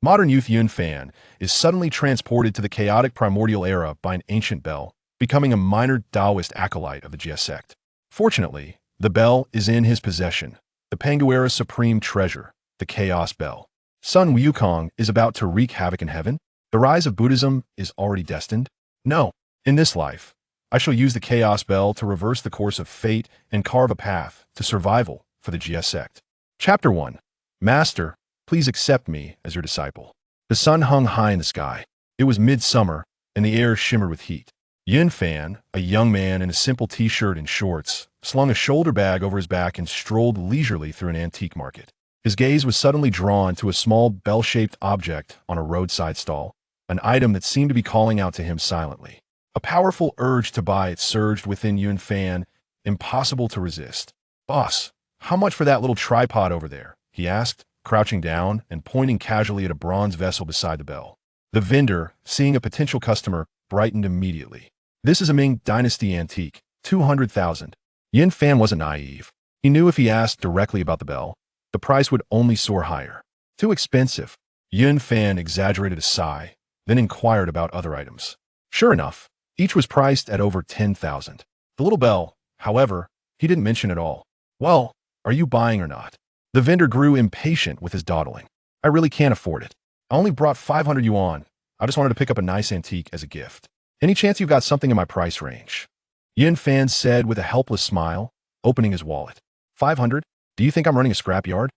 Modern youth Yun Fan is suddenly transported to the chaotic primordial era by an ancient bell, becoming a minor Taoist acolyte of the Jie Sect. Fortunately, the bell is in his possession, the Pangu era's supreme treasure, the Chaos Bell. Sun Wukong is about to wreak havoc in heaven? The rise of Buddhism is already destined? No. In this life, I shall use the Chaos Bell to reverse the course of fate and carve a path to survival for the Jie Sect. Chapter 1. Master, please accept me as your disciple. The sun hung high in the sky. It was midsummer, and the air shimmered with heat. Yun Fan, a young man in a simple t-shirt and shorts, slung a shoulder bag over his back and strolled leisurely through an antique market. His gaze was suddenly drawn to a small bell-shaped object on a roadside stall, an item that seemed to be calling out to him silently. A powerful urge to buy it surged within Yun Fan, impossible to resist. "Boss, how much for that little tripod over there?" he asked, crouching down and pointing casually at a bronze vessel beside the bell. The vendor, seeing a potential customer, brightened immediately. "This is a Ming Dynasty antique, 200,000. Yun Fan wasn't naive. He knew if he asked directly about the bell, the price would only soar higher. Too expensive. Yun Fan exaggerated a sigh, then inquired about other items. Sure enough, each was priced at over 10,000. The little bell, however, he didn't mention at all. "Well, are you buying or not?" The vendor grew impatient with his dawdling. "I really can't afford it. I only brought 500 yuan. I just wanted to pick up a nice antique as a gift. Any chance you've got something in my price range?" Yun Fan said with a helpless smile, opening his wallet. 500? Do you think I'm running a scrapyard?"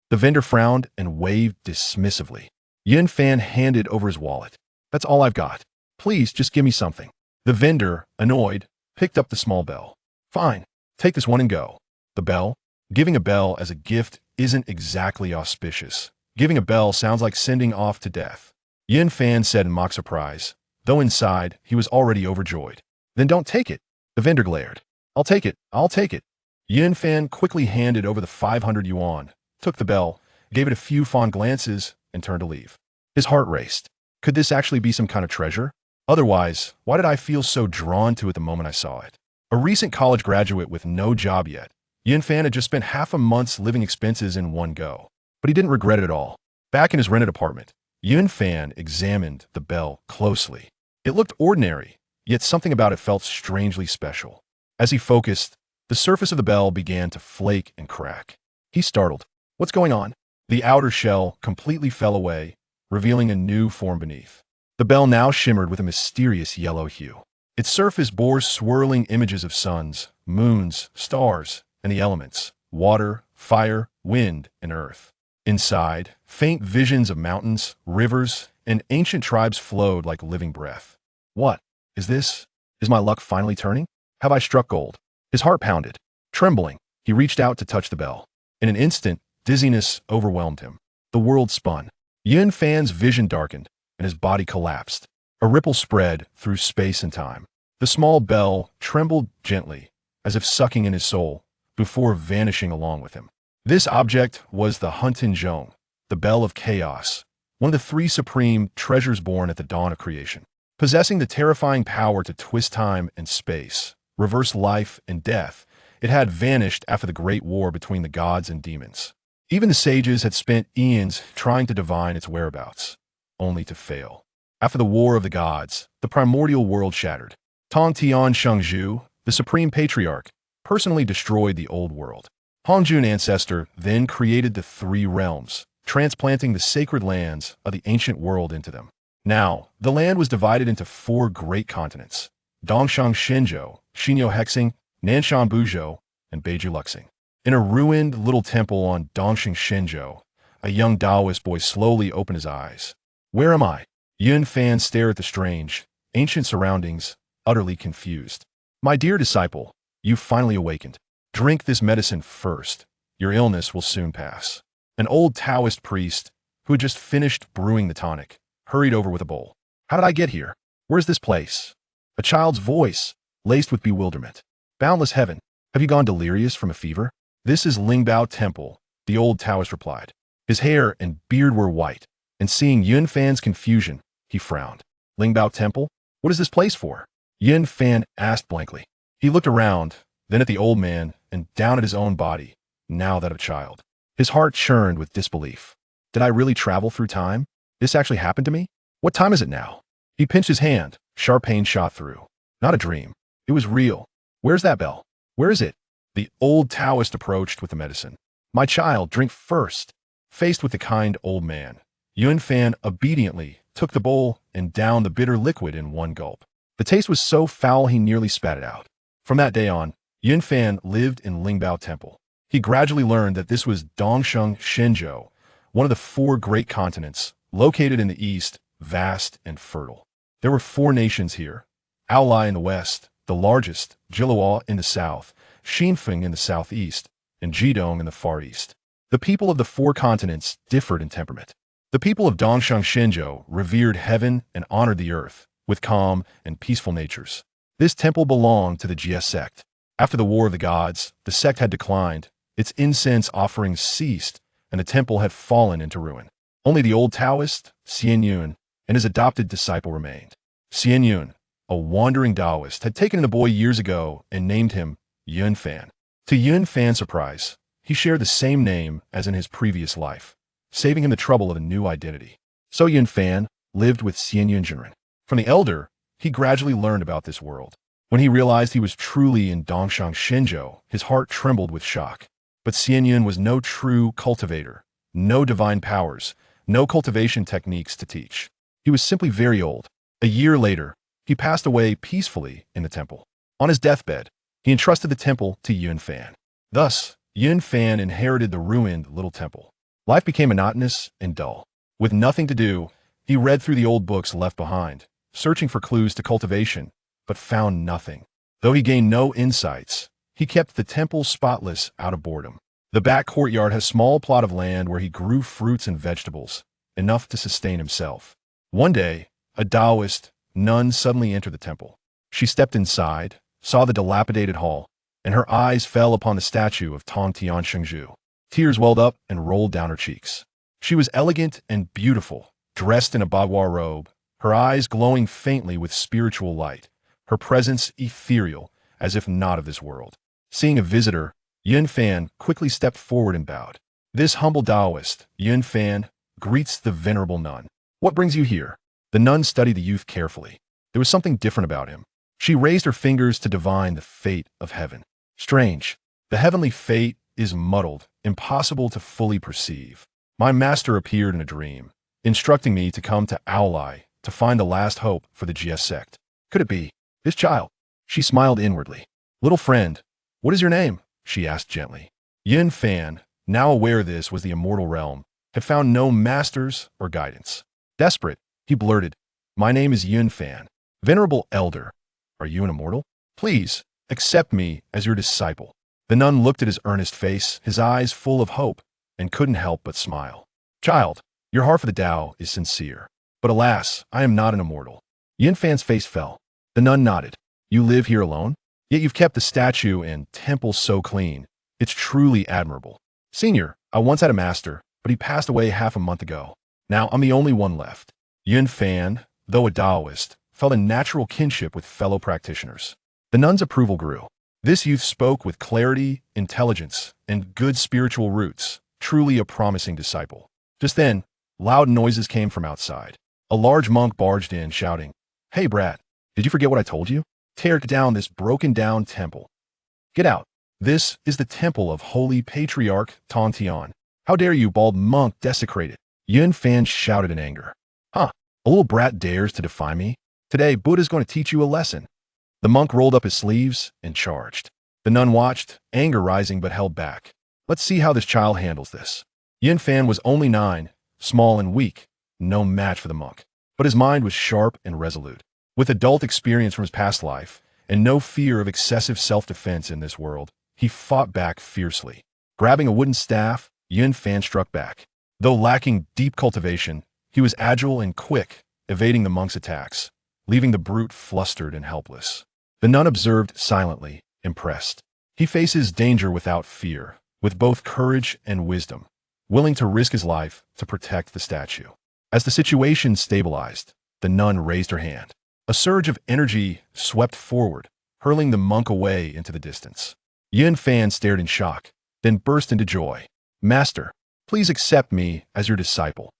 The vendor frowned and waved dismissively. Yun Fan handed over his wallet. "That's all I've got. Please just give me something." The vendor, annoyed, picked up the small bell. "Fine, take this one and go." The bell? Giving a bell as a gift isn't exactly auspicious. Giving a bell sounds like sending off to death. Yun Fan said in mock surprise, though inside he was already overjoyed. "Then don't take it." The vendor glared. I'll take it. Yun Fan quickly handed over the 500 yuan, took the bell, gave it a few fond glances, and turned to leave. His heart raced. Could this actually be some kind of treasure? Otherwise, why did I feel so drawn to it the moment I saw it? A recent college graduate with no job yet, Yun Fan had just spent half a month's living expenses in one go. But he didn't regret it at all. Back in his rented apartment, Yun Fan examined the bell closely. It looked ordinary, yet something about it felt strangely special. As he focused, the surface of the bell began to flake and crack. He startled. "What's going on?" The outer shell completely fell away, revealing a new form beneath. The bell now shimmered with a mysterious yellow hue. Its surface bore swirling images of suns, moons, stars, and the elements: water, fire, wind, and earth. Inside, faint visions of mountains, rivers, and ancient tribes flowed like living breath. What is this? Is my luck finally turning? Have I struck gold? His heart pounded. Trembling, he reached out to touch the bell. In an instant, dizziness overwhelmed him. The world spun. Yun Fan's vision darkened, and his body collapsed. A ripple spread through space and time. The small bell trembled gently, as if sucking in his soul, before vanishing along with him. This object was the Huntin Zhong, the Bell of Chaos, one of the three supreme treasures born at the dawn of creation. Possessing the terrifying power to twist time and space, reverse life and death, it had vanished after the great war between the gods and demons. Even the sages had spent eons trying to divine its whereabouts, only to fail. After the war of the gods, the primordial world shattered. Tong Tian Shengzhu, the supreme patriarch, personally destroyed the old world. Hongjun ancestor then created the three realms, transplanting the sacred lands of the ancient world into them. Now, the land was divided into four great continents: Dongshan Shenzhou, Xinyo Hexing, Nanshan Buzhou, and Beiju Luxing. In a ruined little temple on Dongshan Shenzhou, a young Taoist boy slowly opened his eyes. "Where am I?" Yun Fan stared at the strange, ancient surroundings, utterly confused. "My dear disciple, you've finally awakened. Drink this medicine first. Your illness will soon pass." An old Taoist priest, who had just finished brewing the tonic, hurried over with a bowl. "How did I get here? Where's this place?" A child's voice, laced with bewilderment. "Boundless heaven, have you gone delirious from a fever?" "This is Lingbao Temple," the old Taoist replied. His hair and beard were white, and seeing Yun Fan's confusion, he frowned. "Lingbao Temple? What is this place for?" Yun Fan asked blankly. He looked around, then at the old man, and down at his own body, now that of a child. His heart churned with disbelief. Did I really travel through time? This actually happened to me? What time is it now? He pinched his hand. Sharp pain shot through. Not a dream. It was real. Where's that bell? Where is it? The old Taoist approached with the medicine. My child, drink first. Faced with the kind old man, Yuanfan obediently took the bowl and downed the bitter liquid in one gulp. The taste was so foul he nearly spat it out. From that day on, Yuanfan lived in Lingbao Temple. He gradually learned that this was Dongsheng Shenzhou, one of the 4 great continents, located in the east, vast and fertile. There were 4 nations here: Aolai in the west, the largest, Jilua in the south, Xinfeng in the southeast, and Jidong in the far east. The people of the 4 continents differed in temperament. The people of Dongsheng Shenzhou revered heaven and honored the earth, with calm and peaceful natures. This temple belonged to the Jie Sect. After the War of the Gods, the sect had declined, its incense offerings ceased, and the temple had fallen into ruin. Only the old Taoist, Xian Yun, and his adopted disciple remained. Xian Yun, a wandering Taoist, had taken the boy years ago and named him Yuanfan. To Yuanfan's surprise, he shared the same name as in his previous life, saving him the trouble of a new identity. So Yuanfan lived with Xian Yunjinren. From the elder, he gradually learned about this world. When he realized he was truly in Dongsheng Shenzhou, his heart trembled with shock. But Xian Yun was no true cultivator, no divine powers, no cultivation techniques to teach. He was simply very old. A year later, he passed away peacefully in the temple. On his deathbed, he entrusted the temple to Yuanfan. Thus, Yuanfan inherited the ruined little temple. Life became monotonous and dull. With nothing to do, he read through the old books left behind, searching for clues to cultivation, but found nothing. Though he gained no insights, he kept the temple spotless out of boredom. The back courtyard has a small plot of land where he grew fruits and vegetables, enough to sustain himself. One day, a Taoist nun suddenly entered the temple. She stepped inside, saw the dilapidated hall, and her eyes fell upon the statue of Tong Tianshengzhu. Tears welled up and rolled down her cheeks. She was elegant and beautiful, dressed in a bagua robe, her eyes glowing faintly with spiritual light, her presence ethereal, as if not of this world. Seeing a visitor, Yuanfan quickly stepped forward and bowed. This humble Taoist, Yuanfan, greets the venerable nun. What brings you here? The nun studied the youth carefully. There was something different about him. She raised her fingers to divine the fate of heaven. Strange. The heavenly fate is muddled, impossible to fully perceive. My master appeared in a dream, instructing me to come to Aolai to find the last hope for the Jie Sect. Could it be this child? She smiled inwardly. Little friend, what is your name? She asked gently. Yuanfan, now aware this was the immortal realm, had found no masters or guidance. Desperate, he blurted, my name is Yuanfan. Venerable elder, are you an immortal? Please, accept me as your disciple. The nun looked at his earnest face, his eyes full of hope, and couldn't help but smile. Child, your heart for the Tao is sincere. But alas, I am not an immortal. Yuanfan's face fell. The nun nodded. You live here alone? Yet you've kept the statue and temple so clean. It's truly admirable. Senior, I once had a master, but he passed away half a month ago. Now I'm the only one left. Yuanfan, though a Taoist, felt a natural kinship with fellow practitioners. The nun's approval grew. This youth spoke with clarity, intelligence, and good spiritual roots, truly a promising disciple. Just then, loud noises came from outside. A large monk barged in, shouting, Hey brat, did you forget what I told you? Tear down this broken-down temple. Get out. This is the temple of Holy Patriarch Tong Tian. How dare you, bald monk, desecrate it? Yuanfan shouted in anger. Huh, a little brat dares to defy me? Today, Buddha's going to teach you a lesson. The monk rolled up his sleeves and charged. The nun watched, anger rising but held back. Let's see how this child handles this. Yuanfan was only 9, small and weak, no match for the monk. But his mind was sharp and resolute. With adult experience from his past life, and no fear of excessive self-defense in this world, he fought back fiercely. Grabbing a wooden staff, Yuanfan struck back. Though lacking deep cultivation, he was agile and quick, evading the monk's attacks, leaving the brute flustered and helpless. The nun observed silently, impressed. He faces danger without fear, with both courage and wisdom, willing to risk his life to protect the statue. As the situation stabilized, the nun raised her hand. A surge of energy swept forward, hurling the monk away into the distance. Yuanfan stared in shock, then burst into joy. Master, please accept me as your disciple.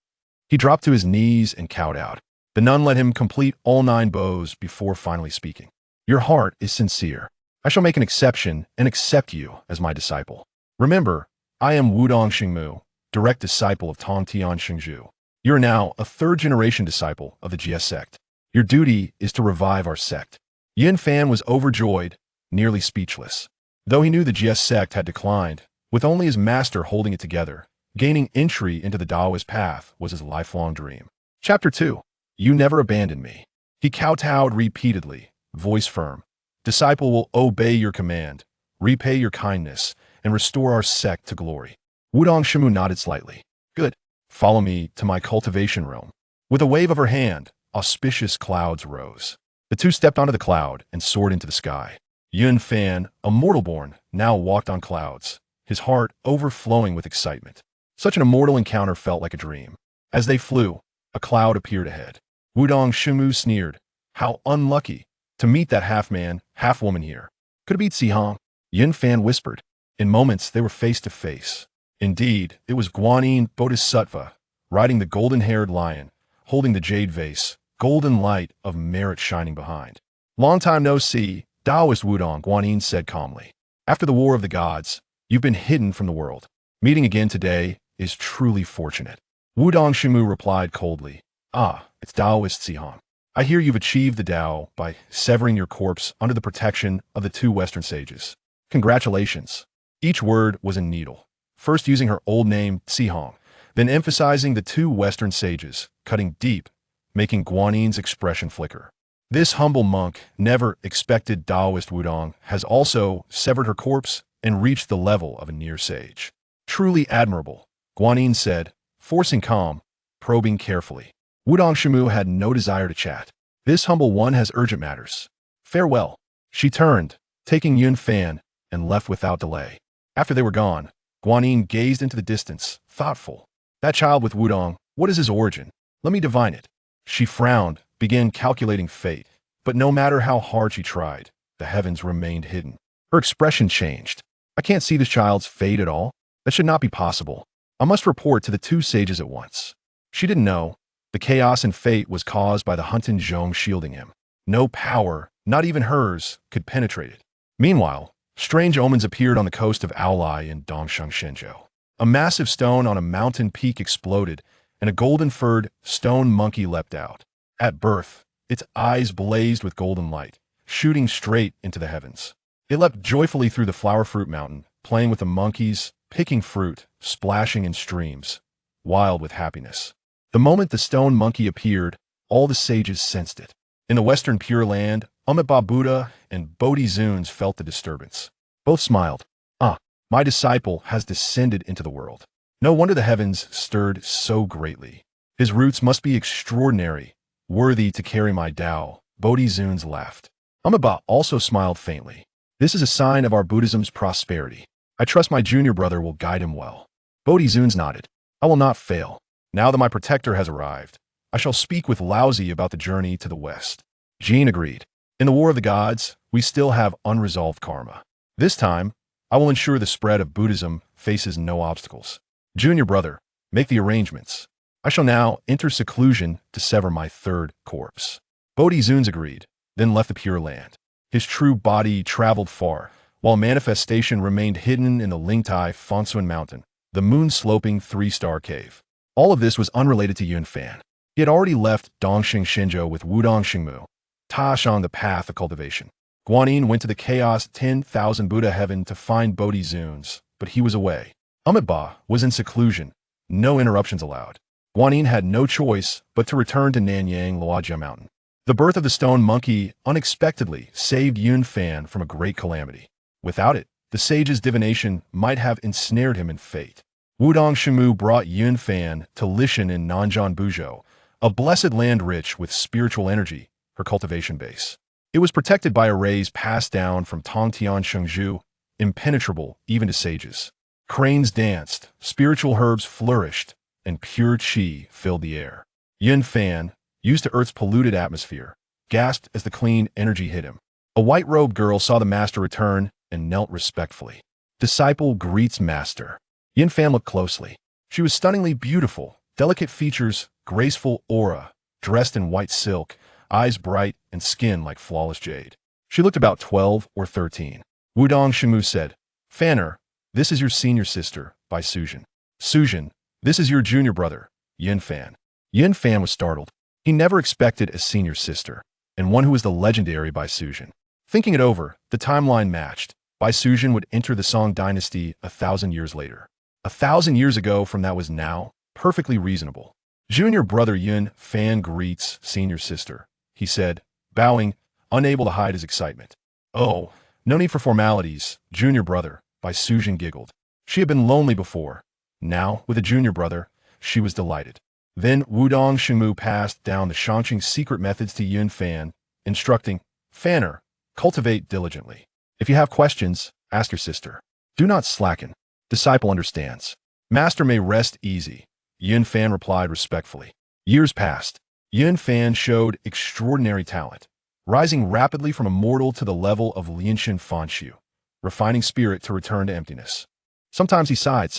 He dropped to his knees and cowed out. The nun let him complete all 9 bows before finally speaking. Your heart is sincere. I shall make an exception and accept you as my disciple. Remember, I am Wudong Xingmu, direct disciple of Tong Tian Xingzhu. You are now a 3rd-generation disciple of the Jie Sect. Your duty is to revive our sect. Yin Fan was overjoyed, nearly speechless. Though he knew the Jie Sect had declined, with only his master holding it together, gaining entry into the Taoist path was his lifelong dream. Chapter 2. You never abandon me. He kowtowed repeatedly, voice firm. Disciple will obey your command, repay your kindness, and restore our sect to glory. Wudong Shimu nodded slightly. Good. Follow me to my cultivation room. With a wave of her hand, auspicious clouds rose. The two stepped onto the cloud and soared into the sky. Yun Fan, a mortal-born, now walked on clouds, his heart overflowing with excitement. Such an immortal encounter felt like a dream. As they flew, a cloud appeared ahead. Wudong Shimu sneered. How unlucky to meet that half-man, half-woman here. Could it be Zihong? Yun Fan whispered. In moments, they were face to face. Indeed, it was Guanyin Bodhisattva, riding the golden-haired lion, holding the jade vase, golden light of merit shining behind. Long time no see, Taoist Wudong, Guanyin said calmly. After the War of the Gods, you've been hidden from the world. Meeting again today is truly fortunate. Wudong Shimu replied coldly. Ah, it's Taoist Zihong. I hear you've achieved the Tao by severing your corpse under the protection of the 2 Western sages. Congratulations. Each word was a needle. First using her old name, Zihong, then emphasizing the 2 Western sages, cutting deep, making Guanyin's expression flicker. This humble monk never expected Taoist Wudong has also severed her corpse and reached the level of a near sage. Truly admirable, Guanyin said, forcing calm, probing carefully. Wudong Shimu had no desire to chat. This humble one has urgent matters. Farewell. She turned, taking Yun Fan, and left without delay. After they were gone, Guanyin gazed into the distance, thoughtful. That child with Wudong, what is his origin? Let me divine it. She frowned, began calculating fate, but no matter how hard she tried, the heavens remained hidden. Her expression changed. I can't see this child's fate at all. That should not be possible. I must report to the 2 sages at once. She didn't know. The chaos and fate was caused by the Huntin Zhong shielding him. No power, not even hers, could penetrate it. Meanwhile, strange omens appeared on the coast of Aolai in Dongsheng Shenzhou. A massive stone on a mountain peak exploded, and a golden-furred stone monkey leapt out. At birth, its eyes blazed with golden light, shooting straight into the heavens. It leapt joyfully through the flower fruit mountain, playing with the monkeys, picking fruit, splashing in streams, wild with happiness. The moment the stone monkey appeared, all the sages sensed it. In the western Pure Land, Amitabha Buddha and Bodhi Zuns felt the disturbance. Both smiled. Ah, my disciple has descended into the world. No wonder the heavens stirred so greatly. His roots must be extraordinary, worthy to carry my Tao. Bodhi Zuns laughed. Amitabha also smiled faintly. This is a sign of our Buddhism's prosperity. I trust my junior brother will guide him well. Bodhi Zuns nodded. I will not fail. Now that my protector has arrived, I shall speak with Laozi about the journey to the west. Jean agreed. In the War of the Gods, we still have unresolved karma. This time, I will ensure the spread of Buddhism faces no obstacles. Junior brother, make the arrangements. I shall now enter seclusion to sever my 3rd corpse. Bodhi Zuns agreed, then left the Pure Land. His true body traveled far, while manifestation remained hidden in the Lingtai Fengchen Mountain, the moon-sloping 3-star cave. All of this was unrelated to Yun Fan. He had already left Dongsheng Shenzhou with Wudong Xingmu, Tash on the path of cultivation. Guanyin went to the Chaos 10,000 Buddha heaven to find Bodhi Zuns, but he was away. Amitabha was in seclusion, no interruptions allowed. Guanyin had no choice but to return to Nanyang Luojia Mountain. The birth of the stone monkey unexpectedly saved Yun Fan from a great calamity. Without it, the sage's divination might have ensnared him in fate. Wudong Shimu brought Yun Fan to Lishan in Nanzhan Buzhou, a blessed land rich with spiritual energy, her cultivation base. It was protected by arrays passed down from Tongtian Shengzhu, impenetrable even to sages. Cranes danced, spiritual herbs flourished, and pure qi filled the air. Yun Fan, used to Earth's polluted atmosphere, gasped as the clean energy hit him. A white-robed girl saw the master return and knelt respectfully. Disciple greets master. Yun Fan looked closely. She was stunningly beautiful, delicate features graceful aura, dressed in white silk, eyes bright and skin like flawless jade. She looked about 12 or 13. Wudong Shengmu said, "Fanner, this is your senior sister, Bai Suzhen. Suzhen, this is your junior brother, Yin Fan." Yin Fan was startled. He never expected a senior sister, and one who was the legendary Bai Suzhen. Thinking it over, the timeline matched. Bai Suzhen would enter the Song dynasty 1,000 years later. 1,000 years ago from that was now perfectly reasonable. Junior brother Yin Fan greets senior sister, he said, bowing, unable to hide his excitement. "Oh, no need for formalities, junior brother," Bai Suzhen giggled. She had been lonely before. Now, with a junior brother, she was delighted. Then Wudong Shengmu passed down the Shangqing secret methods to Yin Fan, instructing, "Fanner, cultivate diligently. If you have questions, ask your sister. Do not slacken. Disciple understands. Master may rest easy," Yin Fan replied respectfully. Years passed. Yin Fan showed extraordinary talent, rising rapidly from a mortal to the level of Lianshan Fanshu, refining spirit to return to emptiness. Sometimes he sighed.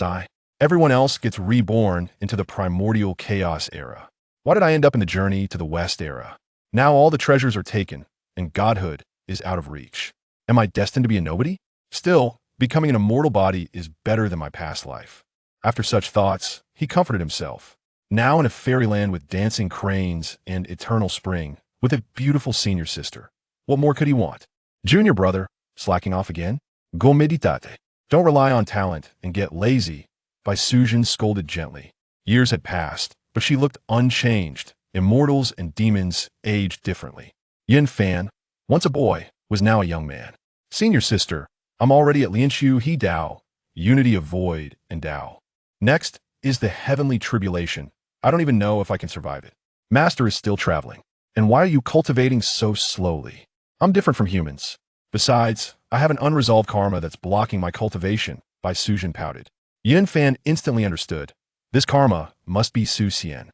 Everyone else gets reborn into the primordial chaos era. Why did I end up in the journey to the West era? Now all the treasures are taken, and godhood is out of reach. Am I destined to be a nobody? Still, becoming an immortal body is better than my past life. After such thoughts, he comforted himself. Now in a fairyland with dancing cranes and eternal spring, with a beautiful senior sister. What more could he want? Junior brother, slacking off again? Go meditate. Don't rely on talent and get lazy, Bai Suzhen scolded gently. Years had passed, but she looked unchanged. Immortals and demons aged differently. Yin Fan, once a boy, was now a young man. Senior sister, I'm already at Lianshu He Dao, unity of void and Dao. Next is the heavenly tribulation. I don't even know if I can survive it. Master is still traveling. And why are you cultivating so slowly? I'm different from humans. Besides, I have an unresolved karma that's blocking my cultivation, Bai Suzhen pouted. Yin Fan instantly understood. This karma must be Su Xian.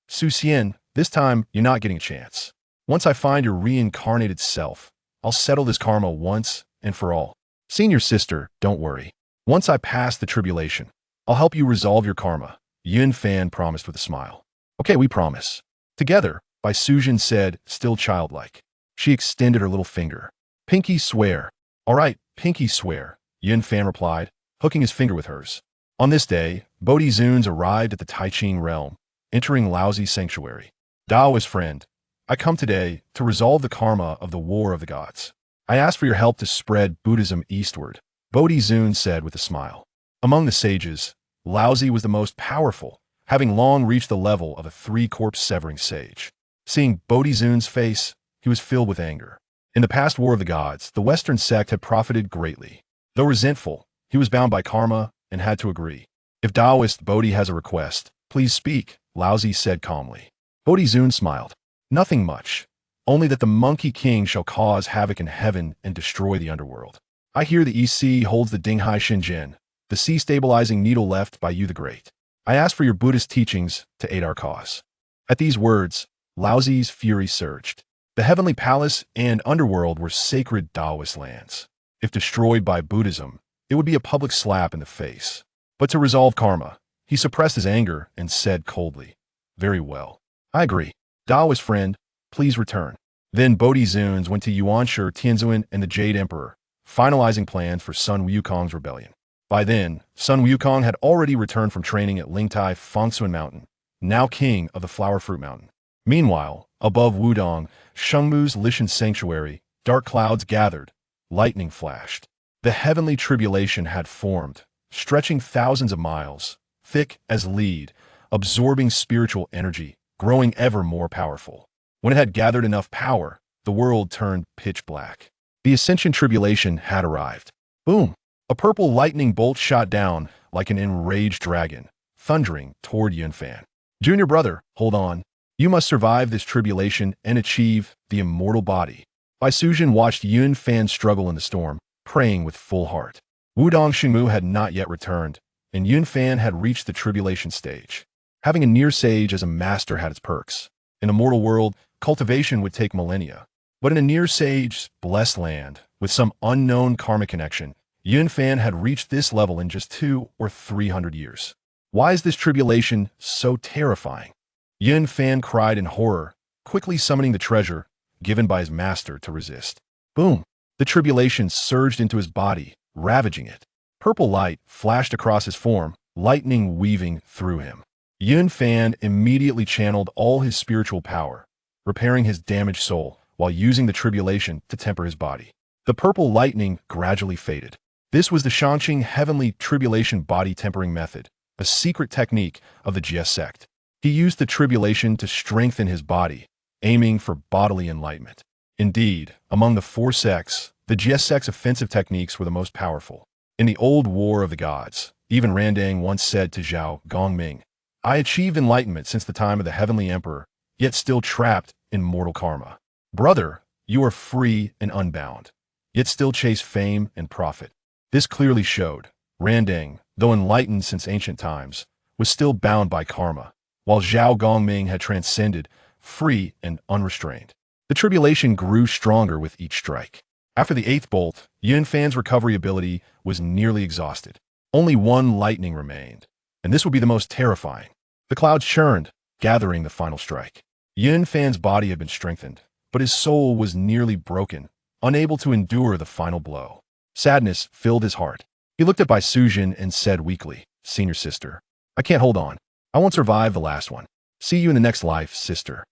Su Xian, this time you're not getting a chance. Once I find your reincarnated self, I'll settle this karma once and for all. Senior sister, don't worry. Once I pass the tribulation, I'll help you resolve your karma, Yin Fan promised with a smile. Okay, we promise. Together, Bai Suzhen said, still childlike. She extended her little finger. Pinky swear. All right, pinky swear, Yin Fan replied, hooking his finger with hers. On this day, Bodhi Zuns arrived at the Taiching realm, entering Laozi's sanctuary. Daoist friend, I come today to resolve the karma of the War of the Gods. I ask for your help to spread Buddhism eastward, Bodhi Zuns said with a smile. Among the sages, Laozi was the most powerful, having long reached the level of a 3-corpse severing sage. Seeing Bodhi Zuns' face, he was filled with anger. In the past War of the Gods, the Western sect had profited greatly. Though resentful, he was bound by karma and had to agree. If Taoist Bodhi has a request, please speak, Laozi said calmly. Bodhi Zuns smiled. Nothing much. Only that the Monkey King shall cause havoc in heaven and destroy the underworld. I hear the EC holds the Dinghai Shenzhen, the sea-stabilizing needle left by you the Great. I ask for your Buddhist teachings to aid our cause. At these words, Laozi's fury surged. The heavenly palace and underworld were sacred Taoist lands. If destroyed by Buddhism, it would be a public slap in the face. But to resolve karma, he suppressed his anger and said coldly, "Very well. I agree. Taoist friend, please return." Then Bodhi Zuns went to Yuanshu Tianzuan and the Jade Emperor, finalizing plans for Sun Wukong's rebellion. By then, Sun Wukong had already returned from training at Lingtai Fengsuan Mountain, now king of the Flower Fruit Mountain. Meanwhile, above Wudong Shengmu's Lishan sanctuary, dark clouds gathered, lightning flashed. The heavenly tribulation had formed, stretching thousands of miles, thick as lead, absorbing spiritual energy, growing ever more powerful. When it had gathered enough power, the world turned pitch black. The Ascension Tribulation had arrived. Boom! A purple lightning bolt shot down like an enraged dragon, thundering toward Yin Fan. Junior brother, hold on. You must survive this tribulation and achieve the immortal body. Bai Suzhen watched Yin Fan struggle in the storm, praying with full heart. Wudong Shengmu had not yet returned, and Yin Fan had reached the tribulation stage. Having a near sage as a master had its perks. In a mortal world, cultivation would take millennia. But in a near sage's blessed land, with some unknown karmic connection, Yin Fan had reached this level in just 200 or 300 years. Why is this tribulation so terrifying? Yun Fan cried in horror, quickly summoning the treasure given by his master to resist. Boom! The tribulation surged into his body, ravaging it. Purple light flashed across his form, lightning weaving through him. Yun Fan immediately channeled all his spiritual power, repairing his damaged soul while using the tribulation to temper his body. The purple lightning gradually faded. This was the Shanqing Heavenly Tribulation Body Tempering Method, a secret technique of the Jie Sect. He used the tribulation to strengthen his body, aiming for bodily enlightenment. Indeed, among the four sects, the Jie Sect's offensive techniques were the most powerful. In the old War of the Gods, even Randang once said to Zhao Gongming, "I achieved enlightenment since the time of the Heavenly Emperor, yet still trapped in mortal karma. Brother, you are free and unbound, yet still chase fame and profit." This clearly showed Randang, though enlightened since ancient times, was still bound by karma, while Zhao Gongming had transcended, free and unrestrained. The tribulation grew stronger with each strike. After the eighth bolt, Yun Fan's recovery ability was nearly exhausted. Only one lightning remained, and this would be the most terrifying. The clouds churned, gathering the final strike. Yun Fan's body had been strengthened, but his soul was nearly broken, unable to endure the final blow. Sadness filled his heart. He looked at Bai Sujin and said weakly, "Senior sister, I can't hold on. I won't survive the last one. See you in the next life, sister."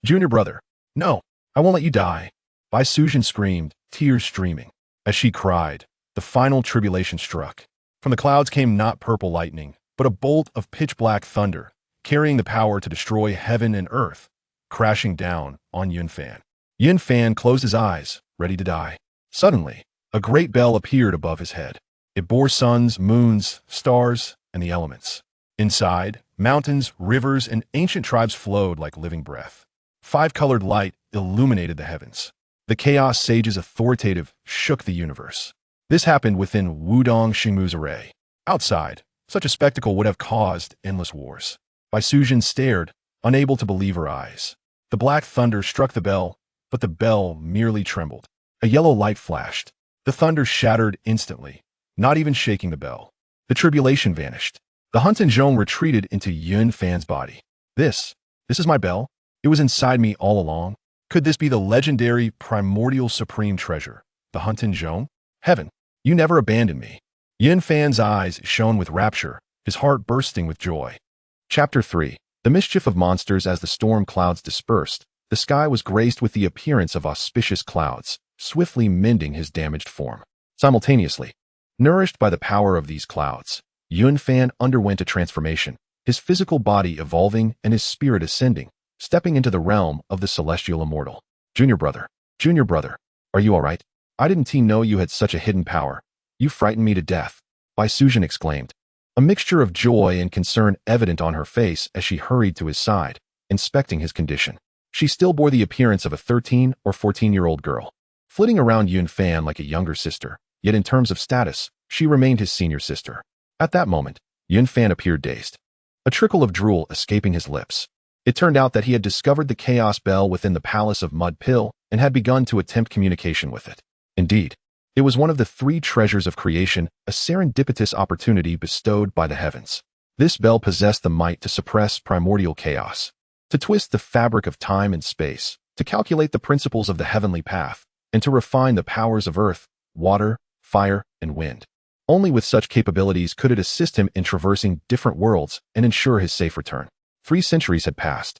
"Junior brother, no, I won't let you die." Bai Sujin screamed, tears streaming. As she cried, the final tribulation struck. From the clouds came not purple lightning, but a bolt of pitch-black thunder, carrying the power to destroy heaven and earth, crashing down on Yun Fan. Yun Fan closed his eyes, ready to die. Suddenly, a great bell appeared above his head. It bore suns, moons, stars, and the elements. Inside, mountains, rivers, and ancient tribes flowed like living breath. Five-colored light illuminated the heavens. The Chaos Sage's authoritative shook the universe. This happened within Wudong Xingmu's array. Outside, such a spectacle would have caused endless wars. Bai Sujin stared, unable to believe her eyes. The black thunder struck the bell, but the bell merely trembled. A yellow light flashed. The thunder shattered instantly, not even shaking the bell. The tribulation vanished. The Hunten Zhong retreated into Yun Fan's body. This is my bell? It was inside me all along. Could this be the legendary primordial supreme treasure, the Hunten Zhong? Heaven, you never abandoned me. Yun Fan's eyes shone with rapture, his heart bursting with joy. Chapter 3. The mischief of monsters. As the storm clouds dispersed, the sky was graced with the appearance of auspicious clouds, swiftly mending his damaged form. Simultaneously, nourished by the power of these clouds, Yun Fan underwent a transformation, his physical body evolving and his spirit ascending, stepping into the realm of the celestial immortal. Junior brother, are you all right? I didn't know you had such a hidden power. You frightened me to death, Bai Sujin exclaimed, a mixture of joy and concern evident on her face as she hurried to his side, inspecting his condition. She still bore the appearance of a 13 or 14-year-old girl, flitting around Yun Fan like a younger sister, yet in terms of status, she remained his senior sister. At that moment, Yun Fan appeared dazed, a trickle of drool escaping his lips. It turned out that he had discovered the Chaos Bell within the Palace of Mud Pill and had begun to attempt communication with it. Indeed, it was one of the three treasures of creation, a serendipitous opportunity bestowed by the heavens. This bell possessed the might to suppress primordial chaos, to twist the fabric of time and space, to calculate the principles of the heavenly path, and to refine the powers of earth, water, fire, and wind. Only with such capabilities could it assist him in traversing different worlds and ensure his safe return. 3 centuries had passed,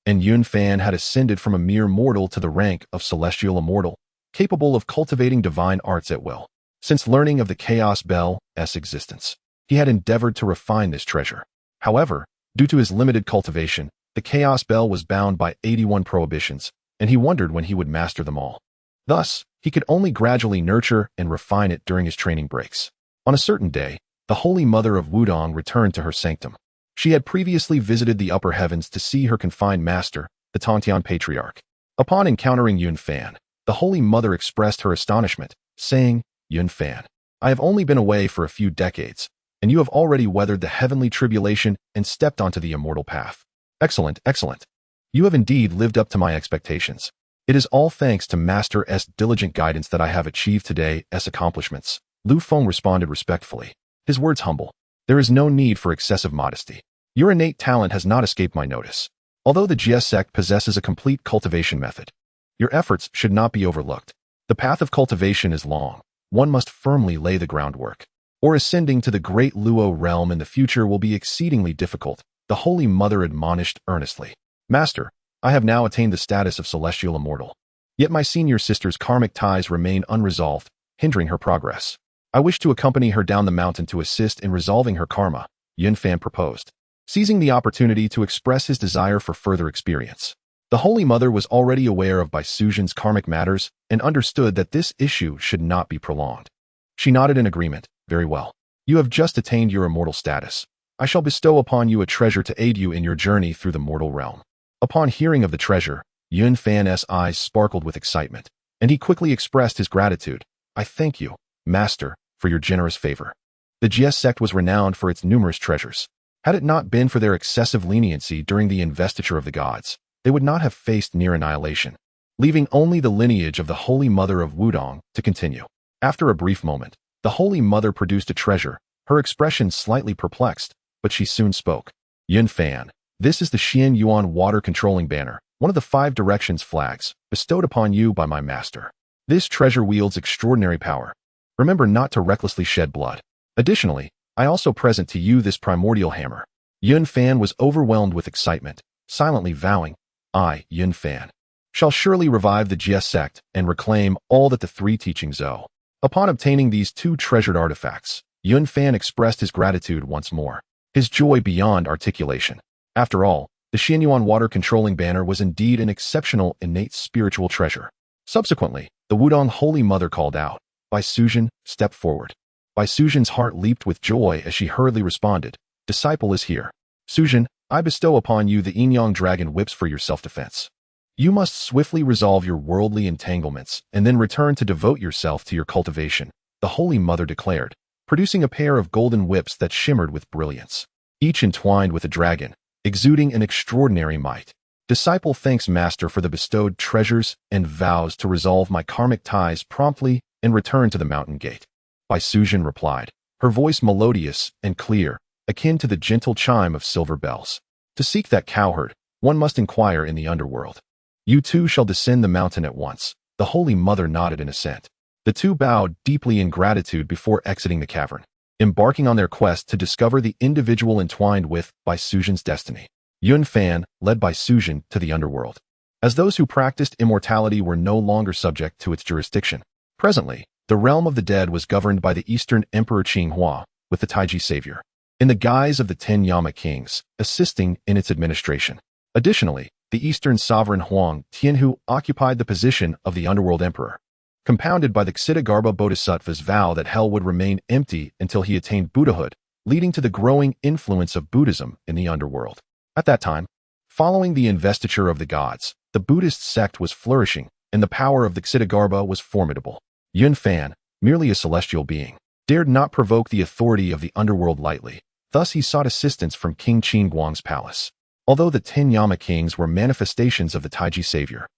and Yun Fan had ascended from a mere mortal to the rank of celestial immortal, capable of cultivating divine arts at will. Since learning of the Chaos Bell's existence, he had endeavored to refine this treasure. However, due to his limited cultivation, the Chaos Bell was bound by 81 prohibitions, and he wondered when he would master them all. Thus, he could only gradually nurture and refine it during his training breaks. On a certain day, the Holy Mother of Wudong returned to her sanctum. She had previously visited the upper heavens to see her confined master, the Tongtian Patriarch. Upon encountering Yun Fan, the Holy Mother expressed her astonishment, saying, "Yun Fan, I have only been away for a few decades, and you have already weathered the heavenly tribulation and stepped onto the immortal path. Excellent, excellent. You have indeed lived up to my expectations. It is all thanks to Master's diligent guidance that I have achieved today's accomplishments." Lu Feng responded respectfully, his words humble. "There is no need for excessive modesty. Your innate talent has not escaped my notice. Although the Jie Sect possesses a complete cultivation method, your efforts should not be overlooked. The path of cultivation is long. One must firmly lay the groundwork, or ascending to the great Luo realm in the future will be exceedingly difficult, the Holy Mother admonished earnestly. Master, I have now attained the status of celestial immortal. Yet my senior sister's karmic ties remain unresolved, hindering her progress. I wish to accompany her down the mountain to assist in resolving her karma, Yunfan proposed, seizing the opportunity to express his desire for further experience. The Holy Mother was already aware of Bai Suzhen's karmic matters and understood that this issue should not be prolonged. She nodded in agreement. Very well. You have just attained your immortal status. I shall bestow upon you a treasure to aid you in your journey through the mortal realm. Upon hearing of the treasure, Yunfan's eyes sparkled with excitement, and he quickly expressed his gratitude. I thank you, Master, for your generous favor. The Jie Sect was renowned for its numerous treasures. Had it not been for their excessive leniency during the investiture of the gods, they would not have faced near annihilation, leaving only the lineage of the Holy Mother of Wudong to continue. After a brief moment, the Holy Mother produced a treasure, her expression slightly perplexed, but she soon spoke. Yunfan, this is the Xian Yuan water-controlling banner, one of the 5 directions flags, bestowed upon you by my master. This treasure wields extraordinary power. Remember not to recklessly shed blood. Additionally, I also present to you this primordial hammer. Yunfan was overwhelmed with excitement, silently vowing, I, Yunfan, shall surely revive the Jie Sect and reclaim all that the 3 teachings owe. Upon obtaining these 2 treasured artifacts, Yunfan expressed his gratitude once more, his joy beyond articulation. After all, the Xianyuan water-controlling banner was indeed an exceptional innate spiritual treasure. Subsequently, the Wudong Holy Mother called out, Bai Suzhen, step forward. Bai Suzhen's heart leaped with joy as she hurriedly responded, Disciple is here. Suzhen, I bestow upon you the Yinyang Dragon Whips for your self-defense. You must swiftly resolve your worldly entanglements and then return to devote yourself to your cultivation, the Holy Mother declared, producing a pair of golden whips that shimmered with brilliance, each entwined with a dragon, exuding an extraordinary might. Disciple thanks Master for the bestowed treasures and vows to resolve my karmic ties promptly and return to the mountain gate. Bai Suzhen replied, her voice melodious and clear, akin to the gentle chime of silver bells. To seek that cowherd, one must inquire in the underworld. You too shall descend the mountain at once. The Holy Mother nodded in assent. The 2 bowed deeply in gratitude before exiting the cavern, embarking on their quest to discover the individual entwined with Bai Suzhen's destiny. Yunfan led Bai Suzhen to the underworld, as those who practiced immortality were no longer subject to its jurisdiction. Presently, the realm of the dead was governed by the Eastern Emperor Qinghua, with the Taiji Savior, in the guise of the 10 Yama kings, assisting in its administration. Additionally, the Eastern sovereign Huang Tianhu occupied the position of the underworld emperor, compounded by the Ksitigarbha Bodhisattva's vow that hell would remain empty until he attained Buddhahood, leading to the growing influence of Buddhism in the underworld. At that time, following the investiture of the gods, the Buddhist sect was flourishing, and the power of the Ksitigarbha was formidable. Yunfan, merely a celestial being, dared not provoke the authority of the underworld lightly. Thus he sought assistance from King Qinguang's palace. Although the 10 Yama kings were manifestations of the Taiji Savior,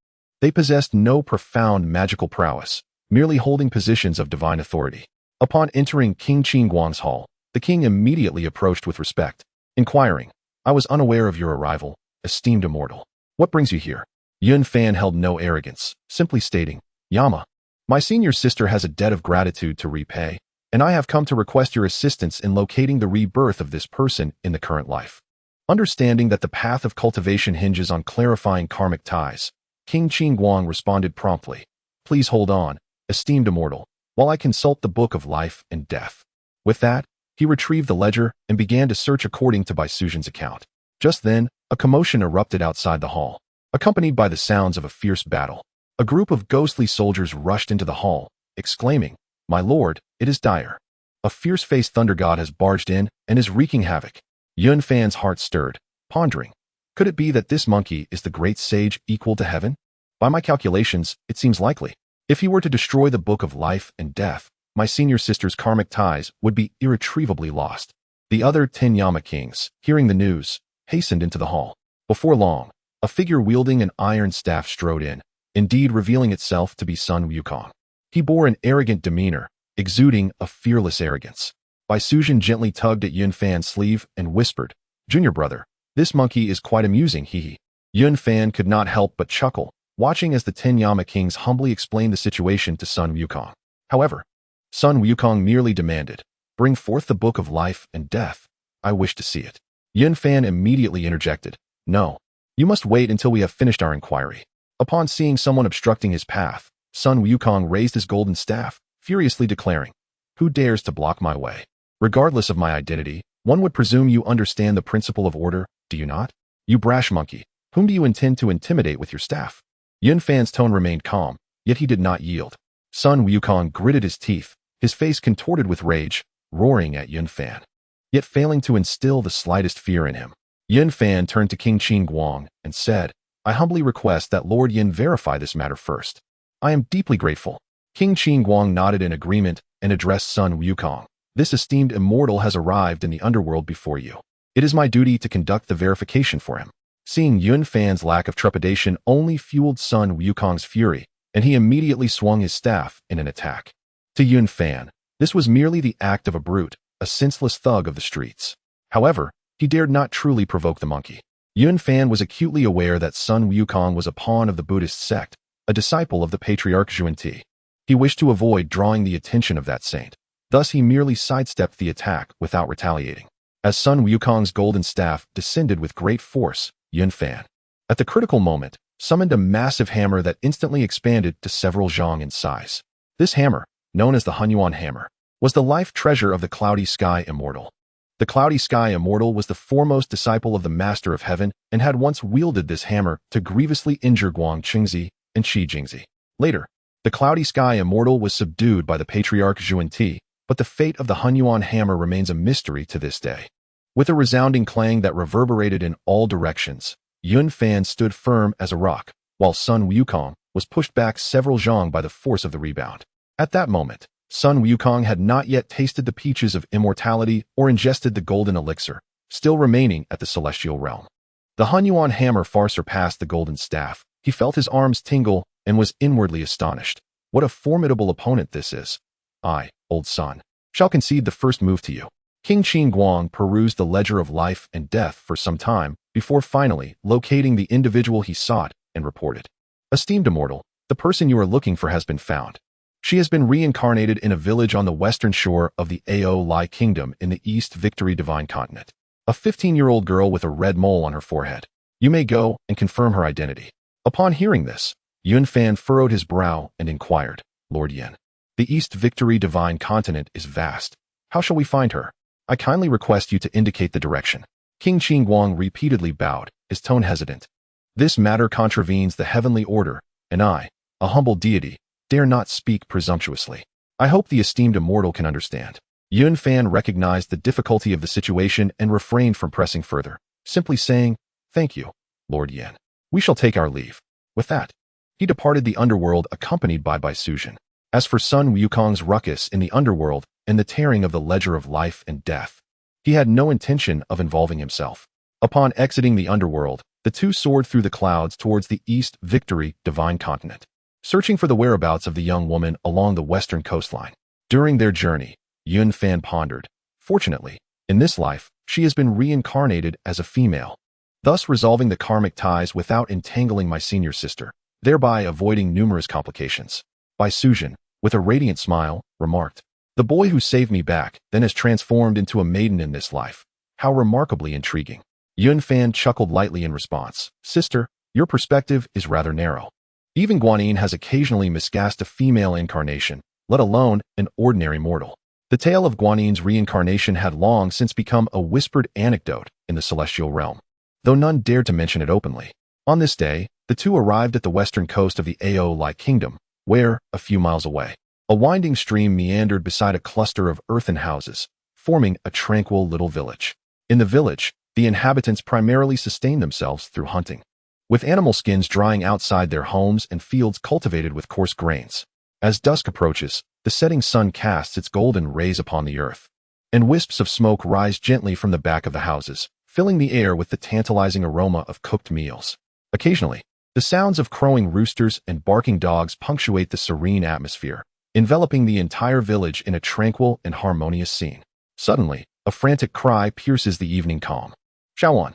they possessed no profound magical prowess, merely holding positions of divine authority. Upon entering King Qinguang's hall, the king immediately approached with respect, inquiring, I was unaware of your arrival, esteemed immortal. What brings you here? Yunfan held no arrogance, simply stating, Yama, my senior sister has a debt of gratitude to repay, and I have come to request your assistance in locating the rebirth of this person in the current life. Understanding that the path of cultivation hinges on clarifying karmic ties, King Qinguang responded promptly, Please hold on, esteemed immortal, while I consult the book of life and death. With that, he retrieved the ledger and began to search according to Bai Suzhen's account. Just then, a commotion erupted outside the hall, accompanied by the sounds of a fierce battle. A group of ghostly soldiers rushed into the hall, exclaiming, My lord, it is dire. A fierce-faced thunder god has barged in and is wreaking havoc. Yunfan's heart stirred, pondering, could it be that this monkey is the great sage equal to heaven? By my calculations, it seems likely. If he were to destroy the book of life and death, my senior sister's karmic ties would be irretrievably lost. The other 10 Yama kings, hearing the news, hastened into the hall. Before long, a figure wielding an iron staff strode in, indeed revealing itself to be Sun Wukong. He bore an arrogant demeanor, exuding a fearless arrogance. Bai Suzhen gently tugged at Yunfan's sleeve and whispered, Junior brother, this monkey is quite amusing, hee hee. Yun Fan could not help but chuckle, watching as the 10 Yama kings humbly explained the situation to Sun Wukong. However, Sun Wukong merely demanded, "Bring forth the book of life and death. I wish to see it." Yun Fan immediately interjected, "No, you must wait until we have finished our inquiry." Upon seeing someone obstructing his path, Sun Wukong raised his golden staff, furiously declaring, "Who dares to block my way? Regardless of my identity, one would presume you understand the principle of order, do you not? You brash monkey, whom do you intend to intimidate with your staff?" Yun Fan's tone remained calm, yet he did not yield. Sun Wukong gritted his teeth, his face contorted with rage, roaring at Yun Fan, yet failing to instill the slightest fear in him. Yun Fan turned to King Huanghuang and said, "I humbly request that Lord Yin verify this matter first." "I am deeply grateful." King Huanghuang nodded in agreement and addressed Sun Wukong. "This esteemed immortal has arrived in the underworld before you. It is my duty to conduct the verification for him." Seeing Yun Fan's lack of trepidation only fueled Sun Wukong's fury, and he immediately swung his staff in an attack. To Yun Fan, this was merely the act of a brute, a senseless thug of the streets. However, he dared not truly provoke the monkey. Yun Fan was acutely aware that Sun Wukong was a pawn of the Buddhist sect, a disciple of the patriarch Zhuan. He wished to avoid drawing the attention of that saint. Thus he merely sidestepped the attack without retaliating. As Sun Wukong's golden staff descended with great force, Yun Fan, at the critical moment, summoned a massive hammer that instantly expanded to several zhang in size. This hammer, known as the Huanghuang hammer, was the life treasure of the Cloudy Sky Immortal. The Cloudy Sky Immortal was the foremost disciple of the Master of Heaven and had once wielded this hammer to grievously injure Guang Qingzi and Qi Jingzi. Later, the Cloudy Sky Immortal was subdued by the patriarch Zhuan, but the fate of the Huanghuang hammer remains a mystery to this day. With a resounding clang that reverberated in all directions, Yun Fan stood firm as a rock, while Sun Wukong was pushed back several zhang by the force of the rebound. At that moment, Sun Wukong had not yet tasted the peaches of immortality or ingested the golden elixir, still remaining at the celestial realm. The Huanghuang hammer far surpassed the golden staff. He felt his arms tingle and was inwardly astonished. What a formidable opponent this is. I, old son, shall concede the first move to you. King Huanghuang perused the ledger of life and death for some time before finally locating the individual he sought and reported. "Esteemed immortal, the person you are looking for has been found. She has been reincarnated in a village on the western shore of the Ao Lai Kingdom in the East Victory Divine Continent. A 15-year-old girl with a red mole on her forehead. You may go and confirm her identity." Upon hearing this, Yun Fan furrowed his brow and inquired, "Lord Yin, the East Victory Divine Continent is vast. How shall we find her? I kindly request you to indicate the direction." King Huanghuang repeatedly bowed, his tone hesitant. "This matter contravenes the heavenly order, and I, a humble deity, dare not speak presumptuously. I hope the esteemed immortal can understand." Yun Fan recognized the difficulty of the situation and refrained from pressing further, simply saying, "Thank you, Lord Yin. We shall take our leave." With that, he departed the underworld accompanied by Suzhen. As for Sun Wukong's ruckus in the underworld and the tearing of the ledger of life and death, he had no intention of involving himself. Upon exiting the underworld, the two soared through the clouds towards the East Victory Divine Continent, searching for the whereabouts of the young woman along the western coastline. During their journey, Yun Fan pondered, "Fortunately, in this life, she has been reincarnated as a female, thus resolving the karmic ties without entangling my senior sister, thereby avoiding numerous complications." Suzhen, with a radiant smile, remarked, "The boy who saved me back then has transformed into a maiden in this life. How remarkably intriguing." Yun Fan chuckled lightly in response, "Sister, your perspective is rather narrow. Even Guanyin has occasionally miscast a female incarnation, let alone an ordinary mortal." The tale of Guanyin's reincarnation had long since become a whispered anecdote in the celestial realm, though none dared to mention it openly. On this day, the two arrived at the western coast of the Ao Lai Kingdom, where, a few miles away, a winding stream meandered beside a cluster of earthen houses, forming a tranquil little village. In the village, the inhabitants primarily sustained themselves through hunting, with animal skins drying outside their homes and fields cultivated with coarse grains. As dusk approaches, the setting sun casts its golden rays upon the earth, and wisps of smoke rise gently from the back of the houses, filling the air with the tantalizing aroma of cooked meals. Occasionally, the sounds of crowing roosters and barking dogs punctuate the serene atmosphere, enveloping the entire village in a tranquil and harmonious scene. Suddenly, a frantic cry pierces the evening calm. Shaoan,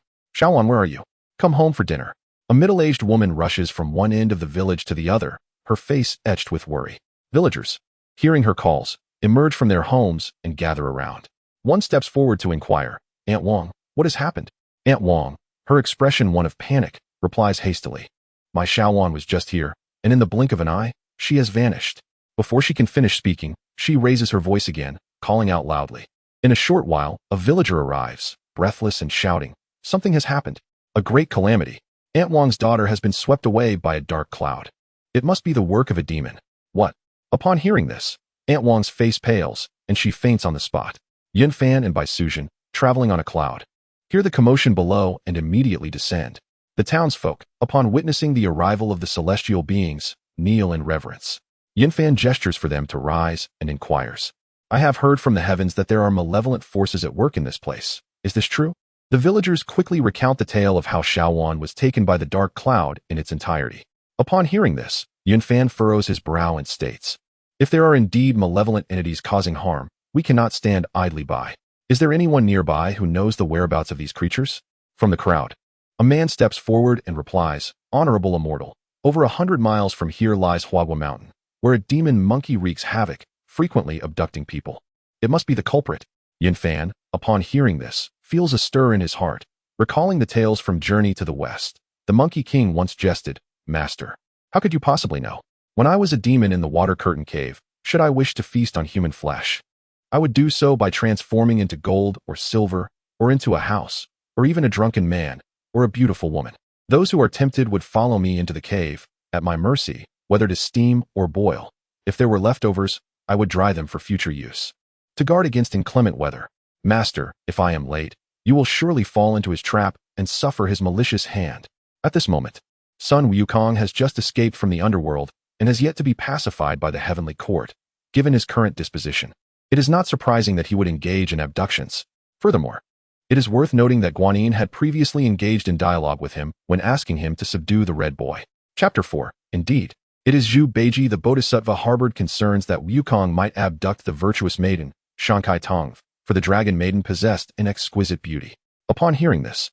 where are you? Come home for dinner." A middle-aged woman rushes from one end of the village to the other, her face etched with worry. Villagers, hearing her calls, emerge from their homes and gather around. One steps forward to inquire, "Aunt Wang, what has happened?" Aunt Wang, her expression one of panic, replies hastily, "My Xiaowan was just here, and in the blink of an eye, she has vanished." Before she can finish speaking, she raises her voice again, calling out loudly. In a short while, a villager arrives, breathless and shouting, "Something has happened. A great calamity. Aunt Wang's daughter has been swept away by a dark cloud. It must be the work of a demon." "What?" Upon hearing this, Aunt Wang's face pales, and she faints on the spot. Yunfan and Bai Suzhen, traveling on a cloud, hear the commotion below and immediately descend. The townsfolk, upon witnessing the arrival of the celestial beings, kneel in reverence. Yunfan gestures for them to rise and inquires, "I have heard from the heavens that there are malevolent forces at work in this place. Is this true?" The villagers quickly recount the tale of how Xiaowan was taken by the dark cloud in its entirety. Upon hearing this, Yunfan furrows his brow and states, "If there are indeed malevolent entities causing harm, we cannot stand idly by. Is there anyone nearby who knows the whereabouts of these creatures?" From the crowd, a man steps forward and replies, "Honorable immortal, over 100 miles from here lies Huanghuang Mountain, where a demon monkey wreaks havoc, frequently abducting people. It must be the culprit." Yunfan, upon hearing this, feels a stir in his heart, recalling the tales from Journey to the West. The Monkey King once jested, "Master, how could you possibly know? When I was a demon in the water curtain cave, should I wish to feast on human flesh, I would do so by transforming into gold or silver, or into a house, or even a drunken man, or a beautiful woman. Those who are tempted would follow me into the cave, at my mercy, whether to steam or boil. If there were leftovers, I would dry them for future use, to guard against inclement weather. Master, if I am late, you will surely fall into his trap and suffer his malicious hand." At this moment, Sun Wukong has just escaped from the underworld and has yet to be pacified by the heavenly court, given his current disposition. It is not surprising that he would engage in abductions. Furthermore, it is worth noting that Guanyin had previously engaged in dialogue with him when asking him to subdue the Red Boy. Chapter 4. Indeed, it is Zhu Beiji the Bodhisattva harbored concerns that Wukong might abduct the virtuous maiden, Shankai Tong, for the dragon maiden possessed an exquisite beauty. Upon hearing this,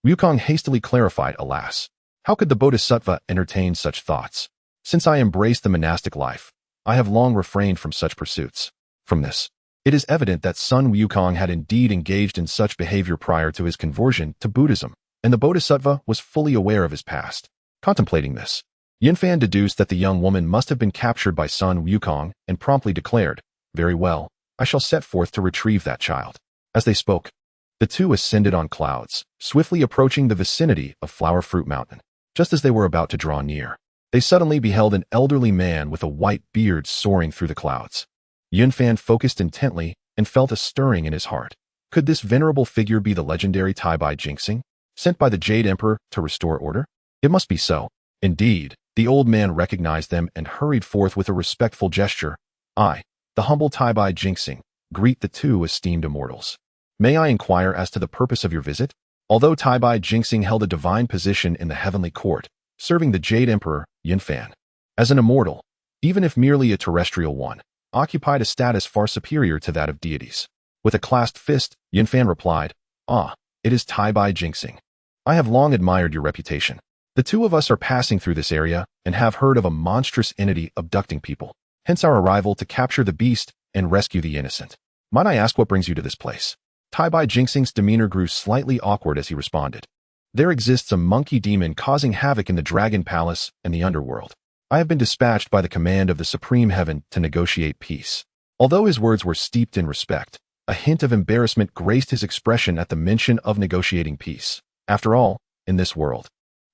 Wukong hastily clarified, "Alas, how could the Bodhisattva entertain such thoughts? Since I embraced the monastic life, I have long refrained from such pursuits." From this, it is evident that Sun Wukong had indeed engaged in such behavior prior to his conversion to Buddhism, and the Bodhisattva was fully aware of his past. Contemplating this, Yunfan deduced that the young woman must have been captured by Sun Wukong and promptly declared, "Very well, I shall set forth to retrieve that child." As they spoke, the two ascended on clouds, swiftly approaching the vicinity of Flower Fruit Mountain. Just as they were about to draw near, they suddenly beheld an elderly man with a white beard soaring through the clouds. Yunfan focused intently and felt a stirring in his heart. Could this venerable figure be the legendary Taibai Jinxing, sent by the Jade Emperor to restore order? It must be so. Indeed, the old man recognized them and hurried forth with a respectful gesture. "I, the humble Taibai Jinxing, greet the two esteemed immortals. May I inquire as to the purpose of your visit?" Although Taibai Jinxing held a divine position in the heavenly court, serving the Jade Emperor, Yunfan, as an immortal, even if merely a terrestrial one, occupied a status far superior to that of deities. With a clasped fist, Yunfan replied, "Ah, it is Taibai Jinxing. I have long admired your reputation. The two of us are passing through this area and have heard of a monstrous entity abducting people. Hence our arrival to capture the beast and rescue the innocent. Might I ask what brings you to this place?" Taibai Jinxing's demeanor grew slightly awkward as he responded, "There exists a monkey demon causing havoc in the Dragon Palace and the underworld. I have been dispatched by the command of the Supreme Heaven to negotiate peace." Although his words were steeped in respect, a hint of embarrassment graced his expression at the mention of negotiating peace. After all, in this world,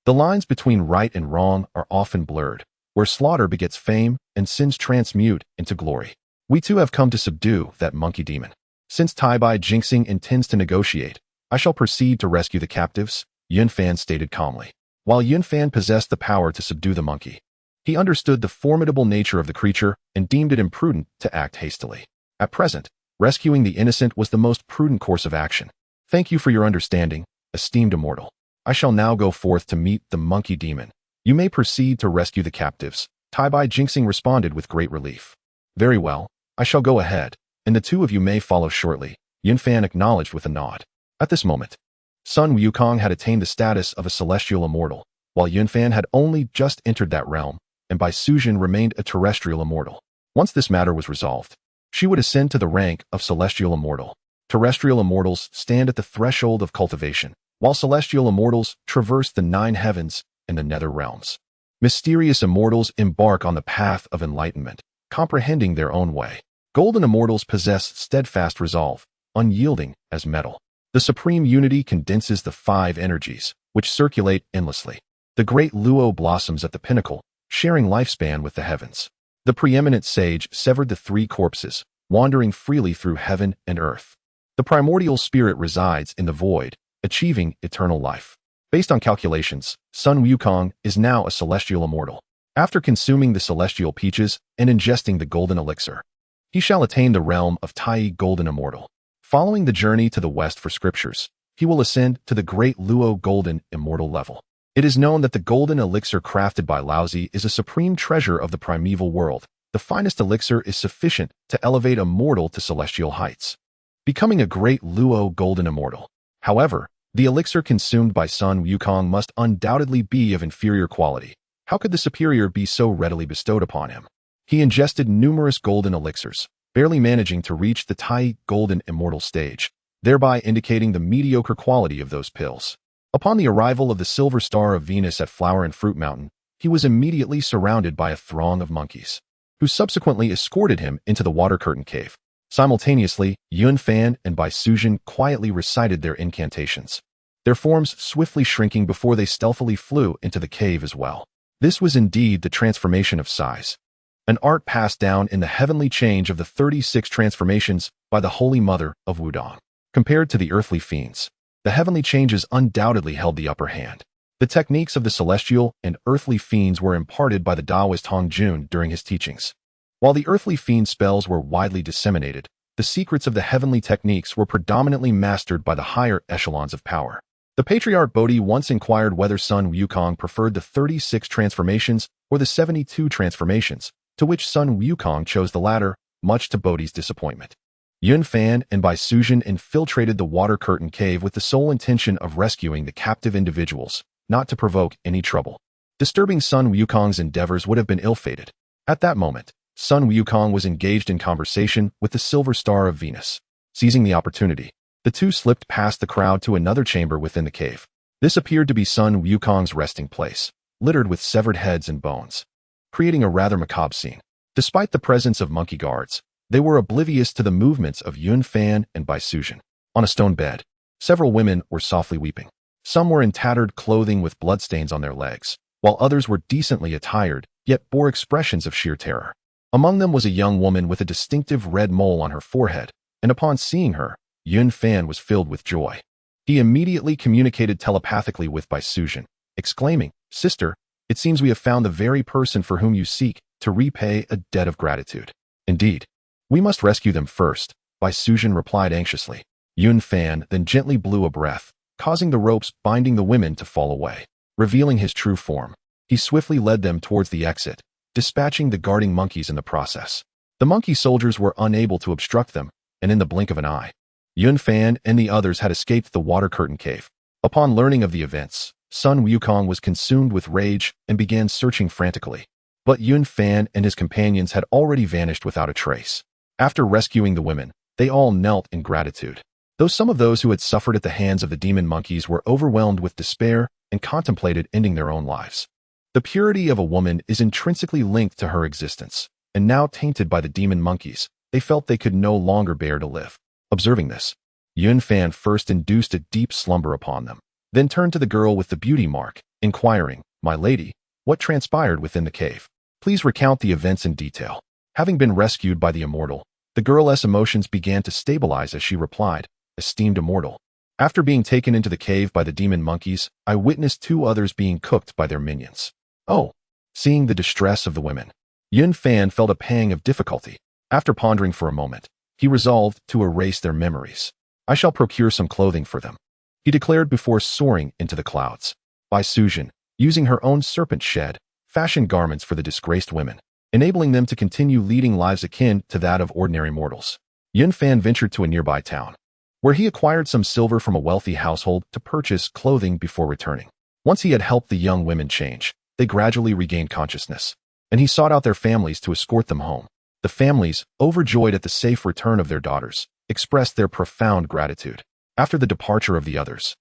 the lines between right and wrong are often blurred, where slaughter begets fame and sins transmute into glory. We too have come to subdue that monkey demon. Since Taibai Jinxing intends to negotiate, I shall proceed to rescue the captives, Yunfan stated calmly. While Yunfan possessed the power to subdue the monkey, he understood the formidable nature of the creature and deemed it imprudent to act hastily. At present, rescuing the innocent was the most prudent course of action. "Thank you for your understanding, esteemed immortal. I shall now go forth to meet the monkey demon. You may proceed to rescue the captives," Taibai Jinxing responded with great relief. "Very well, I shall go ahead, and the two of you may follow shortly," Yunfan acknowledged with a nod. At this moment, Sun Wukong had attained the status of a celestial immortal, while Yunfan had only just entered that realm, and Bai Sujin remained a terrestrial immortal. Once this matter was resolved, she would ascend to the rank of celestial immortal. Terrestrial immortals stand at the threshold of cultivation, while celestial immortals traverse the 9 heavens and the nether realms. Mysterious immortals embark on the path of enlightenment, comprehending their own way. Golden immortals possess steadfast resolve, unyielding as metal. The supreme unity condenses the 5 energies, which circulate endlessly. The great Luo blossoms at the pinnacle, sharing lifespan with the heavens. The preeminent sage severed the 3 corpses, wandering freely through heaven and earth. The primordial spirit resides in the void, achieving eternal life. Based on calculations, Sun Wukong is now a celestial immortal. After consuming the celestial peaches and ingesting the golden elixir, he shall attain the realm of Tai Golden Immortal. Following the journey to the west for scriptures, he will ascend to the great Luo Golden Immortal level. It is known that the golden elixir crafted by Laozi is a supreme treasure of the primeval world. The finest elixir is sufficient to elevate a mortal to celestial heights, becoming a great Luo Golden Immortal. However, the elixir consumed by Sun Wukong must undoubtedly be of inferior quality. How could the superior be so readily bestowed upon him? He ingested numerous golden elixirs, barely managing to reach the Tai Golden Immortal stage, thereby indicating the mediocre quality of those pills. Upon the arrival of the Silver Star of Venus at Flower and Fruit Mountain, he was immediately surrounded by a throng of monkeys, who subsequently escorted him into the Water Curtain Cave. Simultaneously, Yunfan and Bai Sujin quietly recited their incantations, their forms swiftly shrinking before they stealthily flew into the cave as well. This was indeed the transformation of size, an art passed down in the heavenly change of the 36 transformations by the Holy Mother of Wudong. Compared to the earthly fiends, the heavenly changes undoubtedly held the upper hand. The techniques of the celestial and earthly fiends were imparted by the Taoist Hong Jun during his teachings. While the earthly fiend spells were widely disseminated, the secrets of the heavenly techniques were predominantly mastered by the higher echelons of power. The Patriarch Bodhi once inquired whether Sun Wukong preferred the 36 transformations or the 72 transformations, to which Sun Wukong chose the latter, much to Bodhi's disappointment. Yunfan and Bai Sujin infiltrated the Water Curtain Cave with the sole intention of rescuing the captive individuals, not to provoke any trouble. Disturbing Sun Wukong's endeavors would have been ill-fated. At that moment, Sun Wukong was engaged in conversation with the Silver Star of Venus. Seizing the opportunity, the two slipped past the crowd to another chamber within the cave. This appeared to be Sun Wukong's resting place, littered with severed heads and bones, creating a rather macabre scene. Despite the presence of monkey guards, they were oblivious to the movements of Yunfan and Bai Sujin. On a stone bed, several women were softly weeping. Some were in tattered clothing with bloodstains on their legs, while others were decently attired, yet bore expressions of sheer terror. Among them was a young woman with a distinctive red mole on her forehead, and upon seeing her, Yunfan was filled with joy. He immediately communicated telepathically with Bai Sujin, exclaiming, "Sister, it seems we have found the very person for whom you seek to repay a debt of gratitude." "Indeed. We must rescue them first," Bai Sujin replied anxiously. Yunfan then gently blew a breath, causing the ropes binding the women to fall away. Revealing his true form, he swiftly led them towards the exit, dispatching the guarding monkeys in the process. The monkey soldiers were unable to obstruct them, and in the blink of an eye, Yunfan and the others had escaped the Water Curtain Cave. Upon learning of the events, Sun Wukong was consumed with rage and began searching frantically. But Yunfan and his companions had already vanished without a trace. After rescuing the women, they all knelt in gratitude. Though some of those who had suffered at the hands of the demon monkeys were overwhelmed with despair and contemplated ending their own lives. The purity of a woman is intrinsically linked to her existence, and now tainted by the demon monkeys, they felt they could no longer bear to live. Observing this, Yunfan first induced a deep slumber upon them, then turned to the girl with the beauty mark, inquiring, "My lady, what transpired within the cave? Please recount the events in detail." Having been rescued by the immortal, the girl's emotions began to stabilize as she replied, "Esteemed immortal, after being taken into the cave by the demon monkeys, I witnessed 2 others being cooked by their minions." "Oh." Seeing the distress of the women, Yunfan felt a pang of difficulty. After pondering for a moment, he resolved to erase their memories. "I shall procure some clothing for them," he declared before soaring into the clouds. Bai Sujin, using her own serpent shed, fashioned garments for the disgraced women, enabling them to continue leading lives akin to that of ordinary mortals. Yunfan ventured to a nearby town, where he acquired some silver from a wealthy household to purchase clothing before returning. Once he had helped the young women change, they gradually regained consciousness, and he sought out their families to escort them home. The families, overjoyed at the safe return of their daughters, expressed their profound gratitude. After the departure of the others,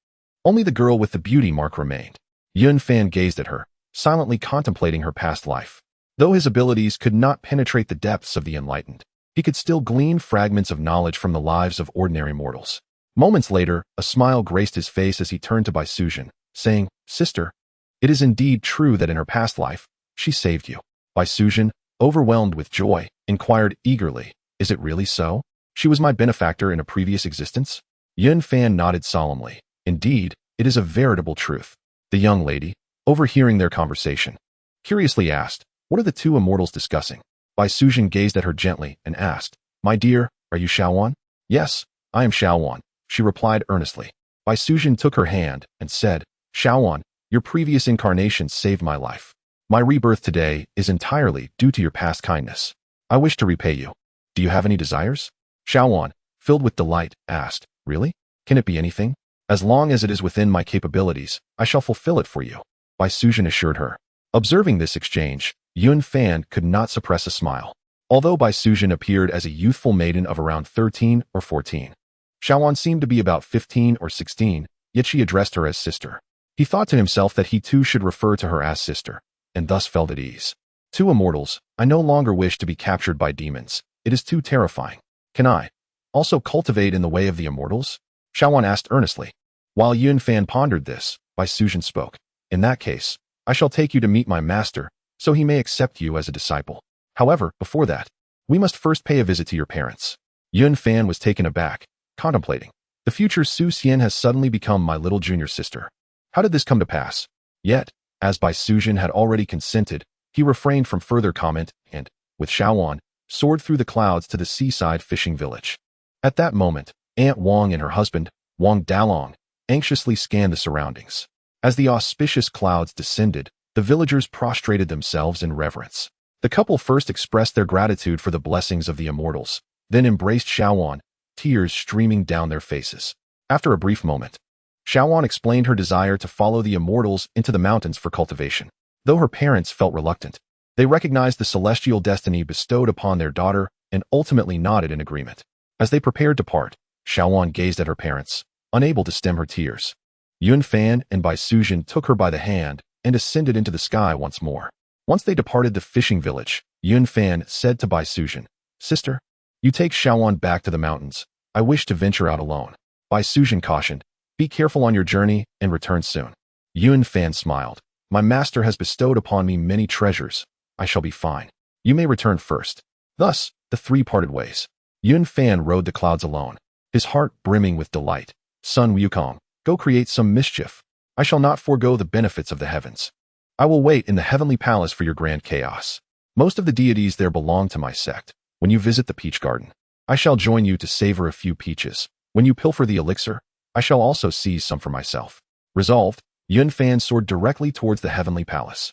only the girl with the beauty mark remained. Yun Fan gazed at her, silently contemplating her past life. Though his abilities could not penetrate the depths of the enlightened, he could still glean fragments of knowledge from the lives of ordinary mortals. Moments later, a smile graced his face as he turned to Bai Sujin, saying, "Sister, it is indeed true that in her past life, she saved you." Bai Sujin, overwhelmed with joy, inquired eagerly, "Is it really so? She was my benefactor in a previous existence?" Yun Fan nodded solemnly. "Indeed, it is a veritable truth." The young lady, overhearing their conversation, curiously asked, "What are the two immortals discussing?" Bai Sujin gazed at her gently and asked, "My dear, are you Huanghuang?" "Yes, I am Huanghuang," she replied earnestly. Bai Sujin took her hand and said, "Huanghuang, your previous incarnation saved my life. My rebirth today is entirely due to your past kindness. I wish to repay you. Do you have any desires?" Huanghuang, filled with delight, asked, "Really? Can it be anything? As long as it is within my capabilities, I shall fulfill it for you," Bai Sujin assured her. Observing this exchange, Yun Fan could not suppress a smile. Although Bai Sujin appeared as a youthful maiden of around 13 or 14, Huanghuang seemed to be about 15 or 16, yet she addressed her as sister. He thought to himself that he too should refer to her as sister, and thus felt at ease. "Two immortals, I no longer wish to be captured by demons. It is too terrifying. Can I also cultivate in the way of the immortals?" Huanghuang asked earnestly. While Yun Fan pondered this, Bai Sujin spoke. "In that case, I shall take you to meet my master, so he may accept you as a disciple. However, before that, we must first pay a visit to your parents." Yun Fan was taken aback, contemplating. The future Su Xian has suddenly become my little junior sister. How did this come to pass? Yet, as Bai Sujin had already consented, he refrained from further comment and, with Huanghuang, soared through the clouds to the seaside fishing village. At that moment, Aunt Wang and her husband, Wang Dalong, anxiously scanned the surroundings. As the auspicious clouds descended, the villagers prostrated themselves in reverence. The couple first expressed their gratitude for the blessings of the immortals, then embraced Huanghuang, tears streaming down their faces. After a brief moment, Huanghuang explained her desire to follow the immortals into the mountains for cultivation. Though her parents felt reluctant, they recognized the celestial destiny bestowed upon their daughter and ultimately nodded in agreement. As they prepared to part, Huanghuang gazed at her parents, unable to stem her tears. Yun Fan and Bai Sujin took her by the hand and ascended into the sky once more. Once they departed the fishing village, Yun Fan said to Bai Sujin, "Sister, you take Huanghuang back to the mountains. I wish to venture out alone." Bai Sujin cautioned, "Be careful on your journey and return soon." Yun Fan smiled. "My master has bestowed upon me many treasures. I shall be fine. You may return first." Thus, the three parted ways. Yun Fan rode the clouds alone, his heart brimming with delight. "Sun Wukong, go create some mischief. I shall not forego the benefits of the heavens. I will wait in the heavenly palace for your grand chaos. Most of the deities there belong to my sect. When you visit the peach garden, I shall join you to savor a few peaches. When you pilfer the elixir, I shall also seize some for myself." Resolved, Yun Fan soared directly towards the heavenly palace.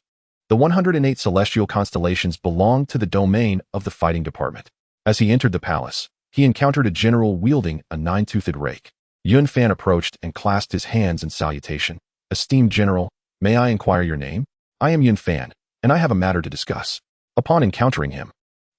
The 108 celestial constellations belonged to the domain of the fighting department. As he entered the palace, he encountered a general wielding a nine-toothed rake. Yun Fan approached and clasped his hands in salutation. "Esteemed General, may I inquire your name? I am Yun Fan, and I have a matter to discuss." Upon encountering him,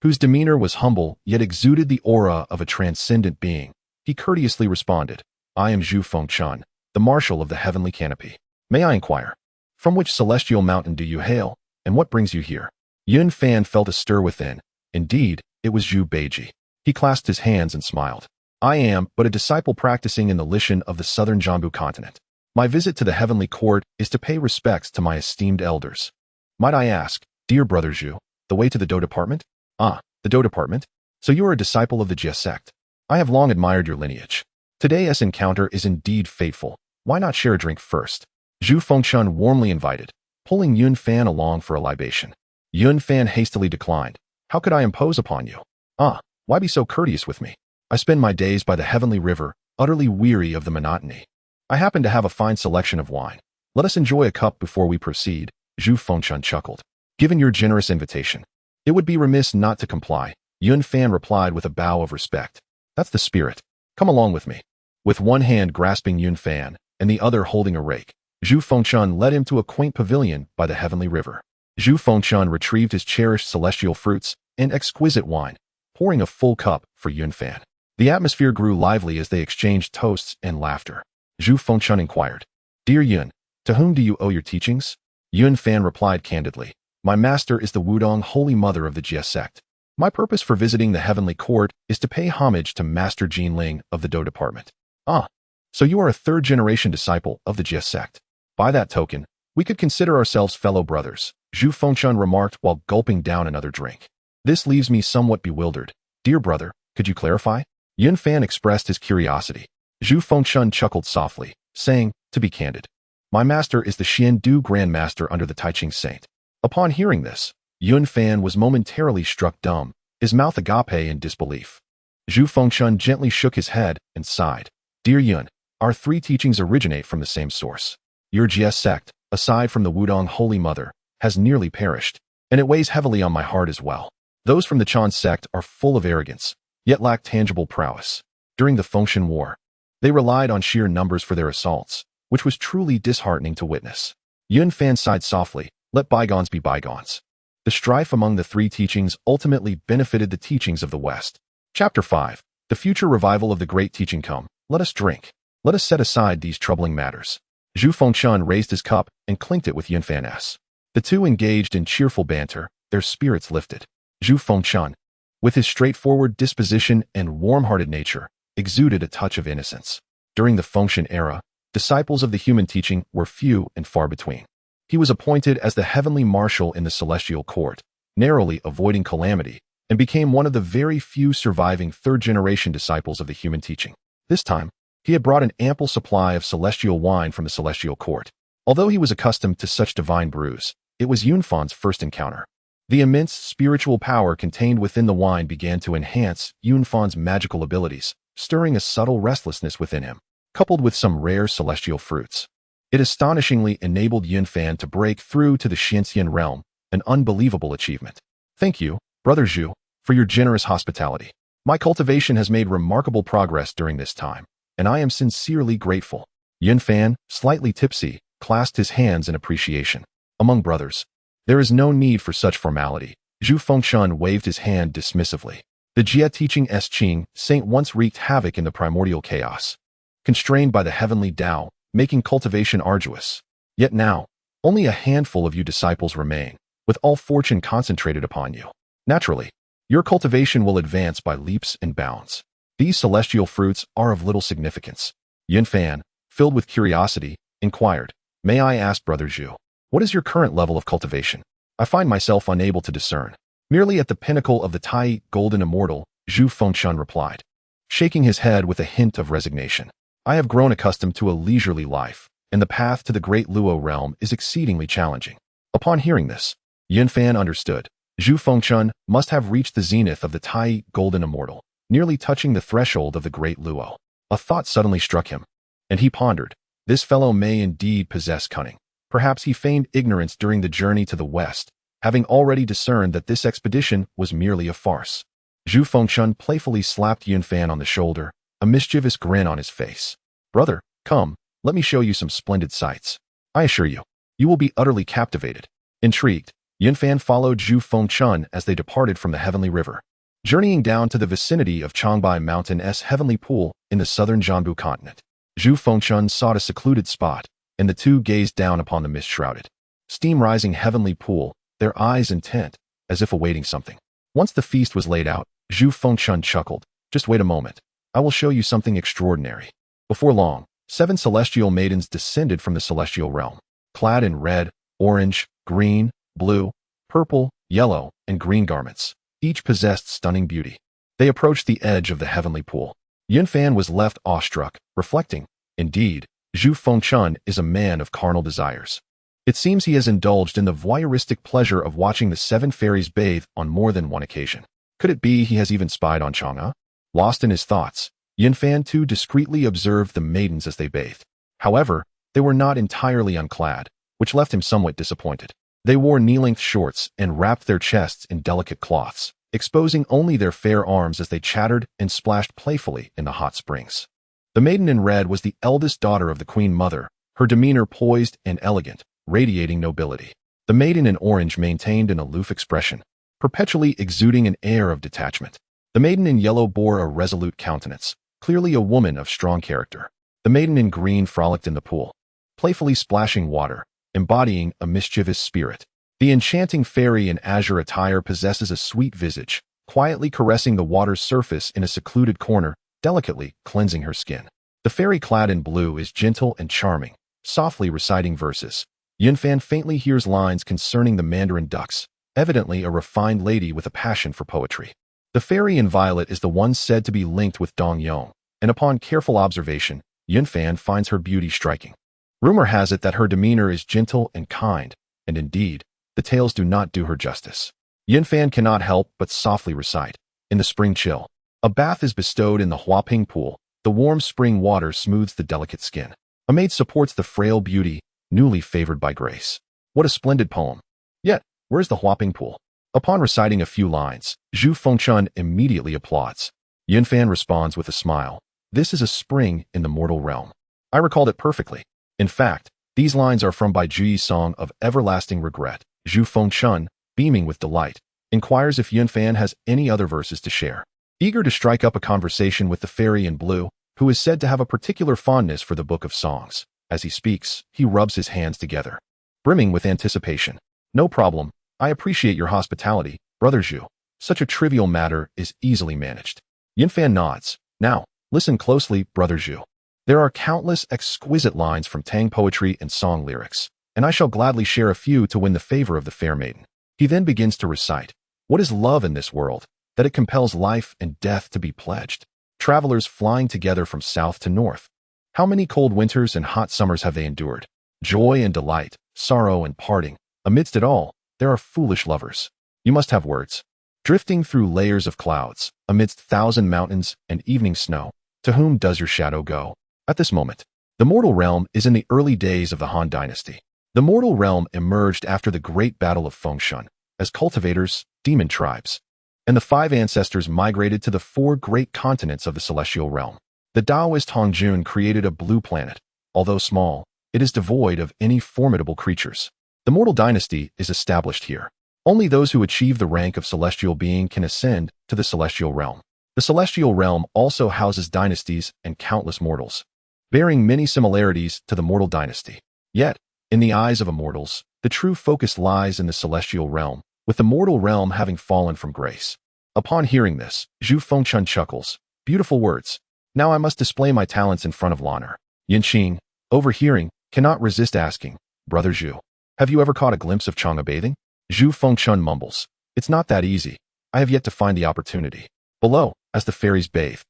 whose demeanor was humble yet exuded the aura of a transcendent being, he courteously responded, "I am Zhu Fengchun, the Marshal of the Heavenly Canopy. May I inquire, from which celestial mountain do you hail, and what brings you here?" Yun Fan felt a stir within. Indeed, it was Zhu Beiji. He clasped his hands and smiled. "I am but a disciple practicing in the Lishan of the southern Jambu continent. My visit to the heavenly court is to pay respects to my esteemed elders. Might I ask, dear brother Zhu, the way to the Do department?" "Ah, the Do department? So you are a disciple of the Jie Sect. I have long admired your lineage. Today's encounter is indeed fateful. Why not share a drink first?" Zhu Fengchun warmly invited, pulling Yun Fan along for a libation. Yun Fan hastily declined. "How could I impose upon you? Ah, why be so courteous with me? I spend my days by the heavenly river, utterly weary of the monotony. I happen to have a fine selection of wine. Let us enjoy a cup before we proceed." Zhu Fengchun chuckled. "Given your generous invitation, it would be remiss not to comply," Yun Fan replied with a bow of respect. "That's the spirit. Come along with me." With one hand grasping Yun Fan and the other holding a rake, Zhu Fengchun led him to a quaint pavilion by the heavenly river. Zhu Fengchun retrieved his cherished celestial fruits and exquisite wine, pouring a full cup for Yunfan. The atmosphere grew lively as they exchanged toasts and laughter. Zhu Fengchun inquired, "Dear Yun, to whom do you owe your teachings?" Yunfan replied candidly, "My master is the Wudong Holy Mother of the Jie Sect. My purpose for visiting the heavenly court is to pay homage to Master Jinling of the Do Department." "Ah, so you are a third-generation disciple of the Jie Sect. By that token, we could consider ourselves fellow brothers," Zhu Fengchun remarked while gulping down another drink. "This leaves me somewhat bewildered. Dear brother, could you clarify?" Yunfan expressed his curiosity. Zhu Fengchun chuckled softly, saying, "To be candid, my master is the Xiandu Grand Master under the Taiching Saint." Upon hearing this, Yunfan was momentarily struck dumb, his mouth agape in disbelief. Zhu Fengchun gently shook his head and sighed. "Dear Yun, our three teachings originate from the same source. Your Jie Sect, aside from the Wudong Holy Mother, has nearly perished, and it weighs heavily on my heart as well. Those from the Chan sect are full of arrogance, yet lack tangible prowess. During the Fengshen War, they relied on sheer numbers for their assaults, which was truly disheartening to witness." Yunfan sighed softly, "Let bygones be bygones." The strife among the three teachings ultimately benefited the teachings of the West. Chapter 5. The future revival of the great teaching. Come, let us drink. Let us set aside these troubling matters. Zhu Fengchun raised his cup and clinked it with Yunfan's. The two engaged in cheerful banter, their spirits lifted. Zhu Fengchun, with his straightforward disposition and warm-hearted nature, exuded a touch of innocence. During the Fengshen era, disciples of the human teaching were few and far between. He was appointed as the heavenly marshal in the celestial court, narrowly avoiding calamity, and became one of the very few surviving third-generation disciples of the human teaching. This time, he had brought an ample supply of celestial wine from the celestial court. Although he was accustomed to such divine brews, it was Yunfan's first encounter. The immense spiritual power contained within the wine began to enhance Yunfan's magical abilities, stirring a subtle restlessness within him, coupled with some rare celestial fruits. It astonishingly enabled Yunfan to break through to the Xianxian realm, an unbelievable achievement. "Thank you, Brother Zhu, for your generous hospitality. My cultivation has made remarkable progress during this time, and I am sincerely grateful." Yunfan, slightly tipsy, clasped his hands in appreciation. "Among brothers, there is no need for such formality." Zhu Fengchun waved his hand dismissively. The Jie teaching Qing Saint once wreaked havoc in the primordial chaos, constrained by the heavenly Tao, making cultivation arduous. Yet now, only a handful of you disciples remain, with all fortune concentrated upon you. Naturally, your cultivation will advance by leaps and bounds. These celestial fruits are of little significance." Yunfan, filled with curiosity, inquired, "May I ask, Brother Zhu, what is your current level of cultivation? I find myself unable to discern." "Merely at the pinnacle of the Tai Golden Immortal," Zhu Fengchun replied, shaking his head with a hint of resignation. "I have grown accustomed to a leisurely life, and the path to the great Luo realm is exceedingly challenging." Upon hearing this, Yunfan understood. Zhu Fengchun must have reached the zenith of the Tai Golden Immortal, nearly touching the threshold of the great Luo. A thought suddenly struck him, and he pondered, this fellow may indeed possess cunning. Perhaps he feigned ignorance during the journey to the west, having already discerned that this expedition was merely a farce. Zhu Fengchun playfully slapped Yunfan on the shoulder, a mischievous grin on his face. "Brother, come, let me show you some splendid sights. I assure you, you will be utterly captivated." Intrigued, Yunfan followed Zhu Fengchun as they departed from the heavenly river, journeying down to the vicinity of Changbai Mountain's heavenly pool in the southern Jianbu continent. Zhu Fengchun sought a secluded spot, and the two gazed down upon the mist-shrouded, steam-rising heavenly pool, their eyes intent, as if awaiting something. Once the feast was laid out, Zhu Fengchun chuckled, "Just wait a moment. I will show you something extraordinary." Before long, 7 celestial maidens descended from the celestial realm, clad in red, orange, green, blue, purple, yellow, and green garments. Each possessed stunning beauty. They approached the edge of the heavenly pool. Yunfan was left awestruck, reflecting, indeed, Zhu Fengchun is a man of carnal desires. It seems he has indulged in the voyeuristic pleasure of watching the 7 fairies bathe on more than one occasion. Could it be he has even spied on Chang'e? Lost in his thoughts, Yunfan too discreetly observed the maidens as they bathed. However, they were not entirely unclad, which left him somewhat disappointed. They wore knee-length shorts and wrapped their chests in delicate cloths, exposing only their fair arms as they chattered and splashed playfully in the hot springs. The maiden in red was the eldest daughter of the Queen Mother, her demeanor poised and elegant, radiating nobility. The maiden in orange maintained an aloof expression, perpetually exuding an air of detachment. The maiden in yellow bore a resolute countenance, clearly a woman of strong character. The maiden in green frolicked in the pool, playfully splashing water, embodying a mischievous spirit. The enchanting fairy in azure attire possesses a sweet visage, quietly caressing the water's surface in a secluded corner, delicately cleansing her skin. The fairy clad in blue is gentle and charming, softly reciting verses. Yunfan faintly hears lines concerning the mandarin ducks, evidently a refined lady with a passion for poetry. The fairy in violet is the one said to be linked with Dong Yong, and upon careful observation, Yunfan finds her beauty striking. Rumor has it that her demeanor is gentle and kind, and indeed, the tales do not do her justice. Yunfan cannot help but softly recite. In the spring chill, a bath is bestowed in the Huanghuang pool. The warm spring water smooths the delicate skin. A maid supports the frail beauty, newly favored by grace. What a splendid poem. Yet, where's the Huanghuang pool? Upon reciting a few lines, Zhu Fengchun immediately applauds. Yunfan responds with a smile. This is a spring in the mortal realm. I recalled it perfectly. In fact, these lines are from Bai Juyi's song of everlasting regret. Zhu Fengchun, beaming with delight, inquires if Yunfan has any other verses to share. Eager to strike up a conversation with the fairy in blue, who is said to have a particular fondness for the Book of Songs. As he speaks, he rubs his hands together, brimming with anticipation. No problem. I appreciate your hospitality, Brother Zhu. Such a trivial matter is easily managed. Yunfan nods. Now, listen closely, Brother Zhu. There are countless exquisite lines from Tang poetry and song lyrics, and I shall gladly share a few to win the favor of the fair maiden. He then begins to recite. What is love in this world, that it compels life and death to be pledged? Travelers flying together from south to north. How many cold winters and hot summers have they endured? Joy and delight, sorrow and parting. Amidst it all, there are foolish lovers. You must have words. Drifting through layers of clouds, amidst thousand mountains and evening snow, to whom does your shadow go? At this moment, the mortal realm is in the early days of the Han Dynasty. The mortal realm emerged after the Great Battle of Fengshen, as cultivators, demon tribes, and the 5 ancestors migrated to the 4 great continents of the celestial realm. The Taoist Hongjun created a blue planet. Although small, it is devoid of any formidable creatures. The mortal dynasty is established here. Only those who achieve the rank of celestial being can ascend to the celestial realm. The celestial realm also houses dynasties and countless mortals, bearing many similarities to the mortal dynasty. Yet, in the eyes of immortals, the true focus lies in the celestial realm, with the mortal realm having fallen from grace. Upon hearing this, Zhu Fengchun chuckles. Beautiful words. Now I must display my talents in front of Lan'er. Yinqing, overhearing, cannot resist asking, Brother Zhu, have you ever caught a glimpse of Chang'e bathing? Zhu Fengchun mumbles. It's not that easy. I have yet to find the opportunity. Below, as the fairies bathe,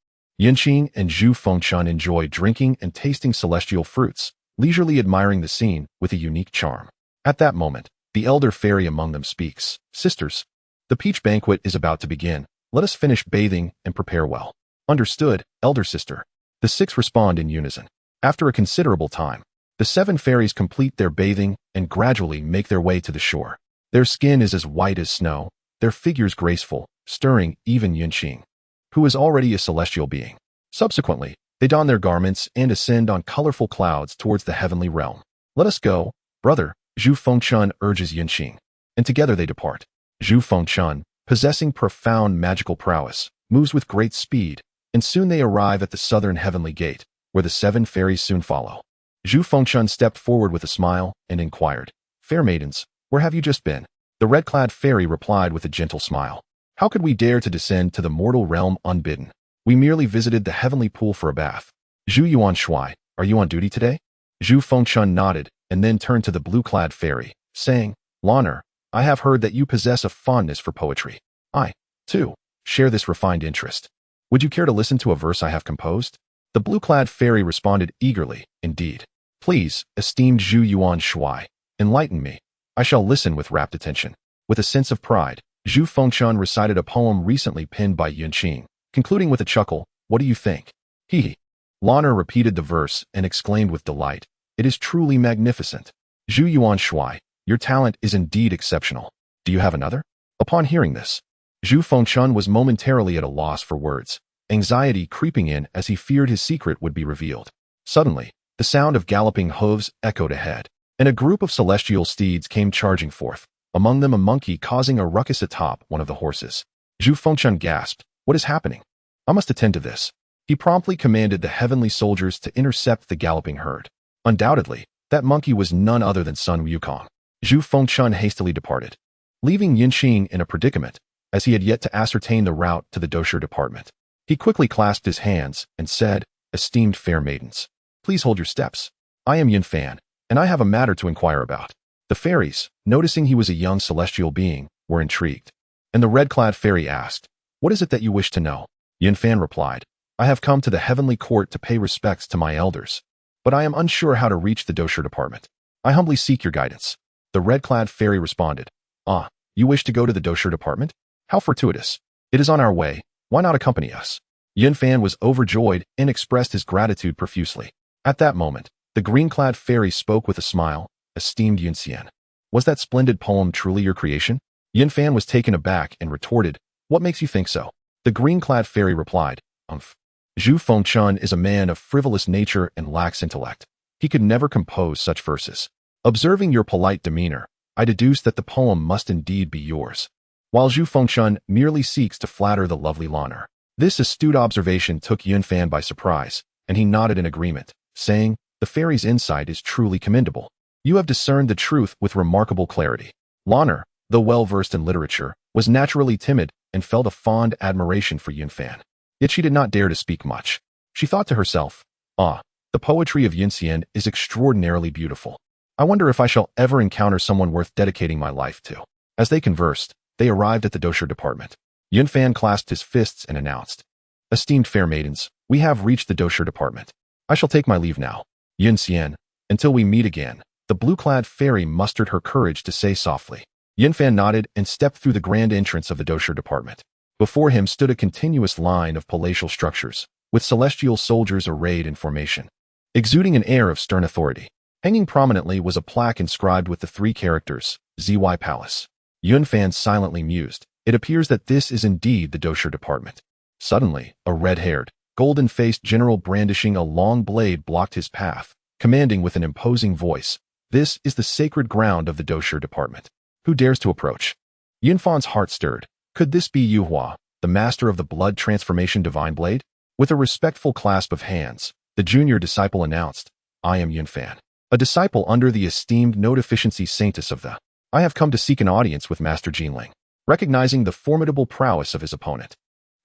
Yinqing and Zhu Fengchun enjoy drinking and tasting celestial fruits, leisurely admiring the scene with a unique charm. At that moment, the elder fairy among them speaks. Sisters, the peach banquet is about to begin. Let us finish bathing and prepare well. Understood, elder sister. The 6 respond in unison. After a considerable time, the 7 fairies complete their bathing and gradually make their way to the shore. Their skin is as white as snow, their figures graceful, stirring even Yunqing, who is already a celestial being. Subsequently, they don their garments and ascend on colorful clouds towards the heavenly realm. Let us go, brother, Zhu Fengchun urges Yunqing, and together they depart. Zhu Fengchun, possessing profound magical prowess, moves with great speed, and soon they arrive at the southern heavenly gate, where the 7 fairies soon follow. Zhu Fengchun stepped forward with a smile and inquired, Fair maidens, where have you just been? The red-clad fairy replied with a gentle smile. How could we dare to descend to the mortal realm unbidden? We merely visited the heavenly pool for a bath. Zhu Yuan Shuai, are you on duty today? Zhu Fengchun nodded and then turned to the blue-clad fairy, saying, Lan'er, I have heard that you possess a fondness for poetry. I, too, share this refined interest. Would you care to listen to a verse I have composed? The blue-clad fairy responded eagerly, indeed. Please, esteemed Zhu Yuan Shuai, enlighten me. I shall listen with rapt attention. With a sense of pride, Zhu Fengchun recited a poem recently penned by Yunqing, concluding with a chuckle, What do you think? He. Lan'er repeated the verse and exclaimed with delight, It is truly magnificent. Zhu Yuan Shuai, your talent is indeed exceptional. Do you have another? Upon hearing this, Zhu Fengchun was momentarily at a loss for words, anxiety creeping in as he feared his secret would be revealed. Suddenly, The sound of galloping hooves echoed ahead, and a group of celestial steeds came charging forth, among them a monkey causing a ruckus atop one of the horses. Zhu Fengchun gasped, "What is happening? I must attend to this." He promptly commanded the heavenly soldiers to intercept the galloping herd. Undoubtedly, that monkey was none other than Sun Wukong. Zhu Fengchun hastily departed, leaving Yinxing in a predicament, as he had yet to ascertain the route to the dosher department. He quickly clasped his hands and said, "Esteemed fair maidens, please hold your steps. I am Yin Fan, and I have a matter to inquire about." The fairies, noticing he was a young celestial being, were intrigued, and the red-clad fairy asked, "What is it that you wish to know?" Yin Fan replied, "I have come to the heavenly court to pay respects to my elders, but I am unsure how to reach the dosher department. I humbly seek your guidance." The red-clad fairy responded, "Ah, you wish to go to the dosher department? How fortuitous. It is on our way. Why not accompany us?" Yin Fan was overjoyed and expressed his gratitude profusely. At that moment, the green-clad fairy spoke with a smile, "Esteemed Yun Xian, was that splendid poem truly your creation?" Yin Fan was taken aback and retorted, "What makes you think so?" The green-clad fairy replied, Zhu Fengchun is a man of frivolous nature and lacks intellect. He could never compose such verses. Observing your polite demeanor, I deduce that the poem must indeed be yours, while Zhu Fengchun merely seeks to flatter the lovely Lanner." This astute observation took Yun Fan by surprise, and he nodded in agreement, saying, "The fairy's insight is truly commendable. You have discerned the truth with remarkable clarity." Lanner, though well-versed in literature, was naturally timid and felt a fond admiration for Yun Fan. Yet she did not dare to speak much. She thought to herself, "Ah, the poetry of Yin Xian is extraordinarily beautiful. I wonder if I shall ever encounter someone worth dedicating my life to." As they conversed, they arrived at the dosher department. Yun Fan clasped his fists and announced, "Esteemed fair maidens, we have reached the dosher department. I shall take my leave now. Yin Xian, until we meet again." The blue-clad fairy mustered her courage to say softly. Yin Fan nodded and stepped through the grand entrance of the dosher department. Before him stood a continuous line of palatial structures, with celestial soldiers arrayed in formation, exuding an air of stern authority. Hanging prominently was a plaque inscribed with the three characters, ZY Palace. Yun Fan silently mused. It appears that this is indeed the dosher department. Suddenly, a red-haired, golden-faced general brandishing a long blade blocked his path, commanding with an imposing voice, "This is the sacred ground of the dosher department. Who dares to approach?" Yun Fan's heart stirred. Could this be Yu Hua, the master of the blood transformation divine blade? With a respectful clasp of hands, the junior disciple announced, "I am Yun Fan, a disciple under the esteemed no deficiency saintess of the. I have come to seek an audience with Master Jinling." Recognizing the formidable prowess of his opponent,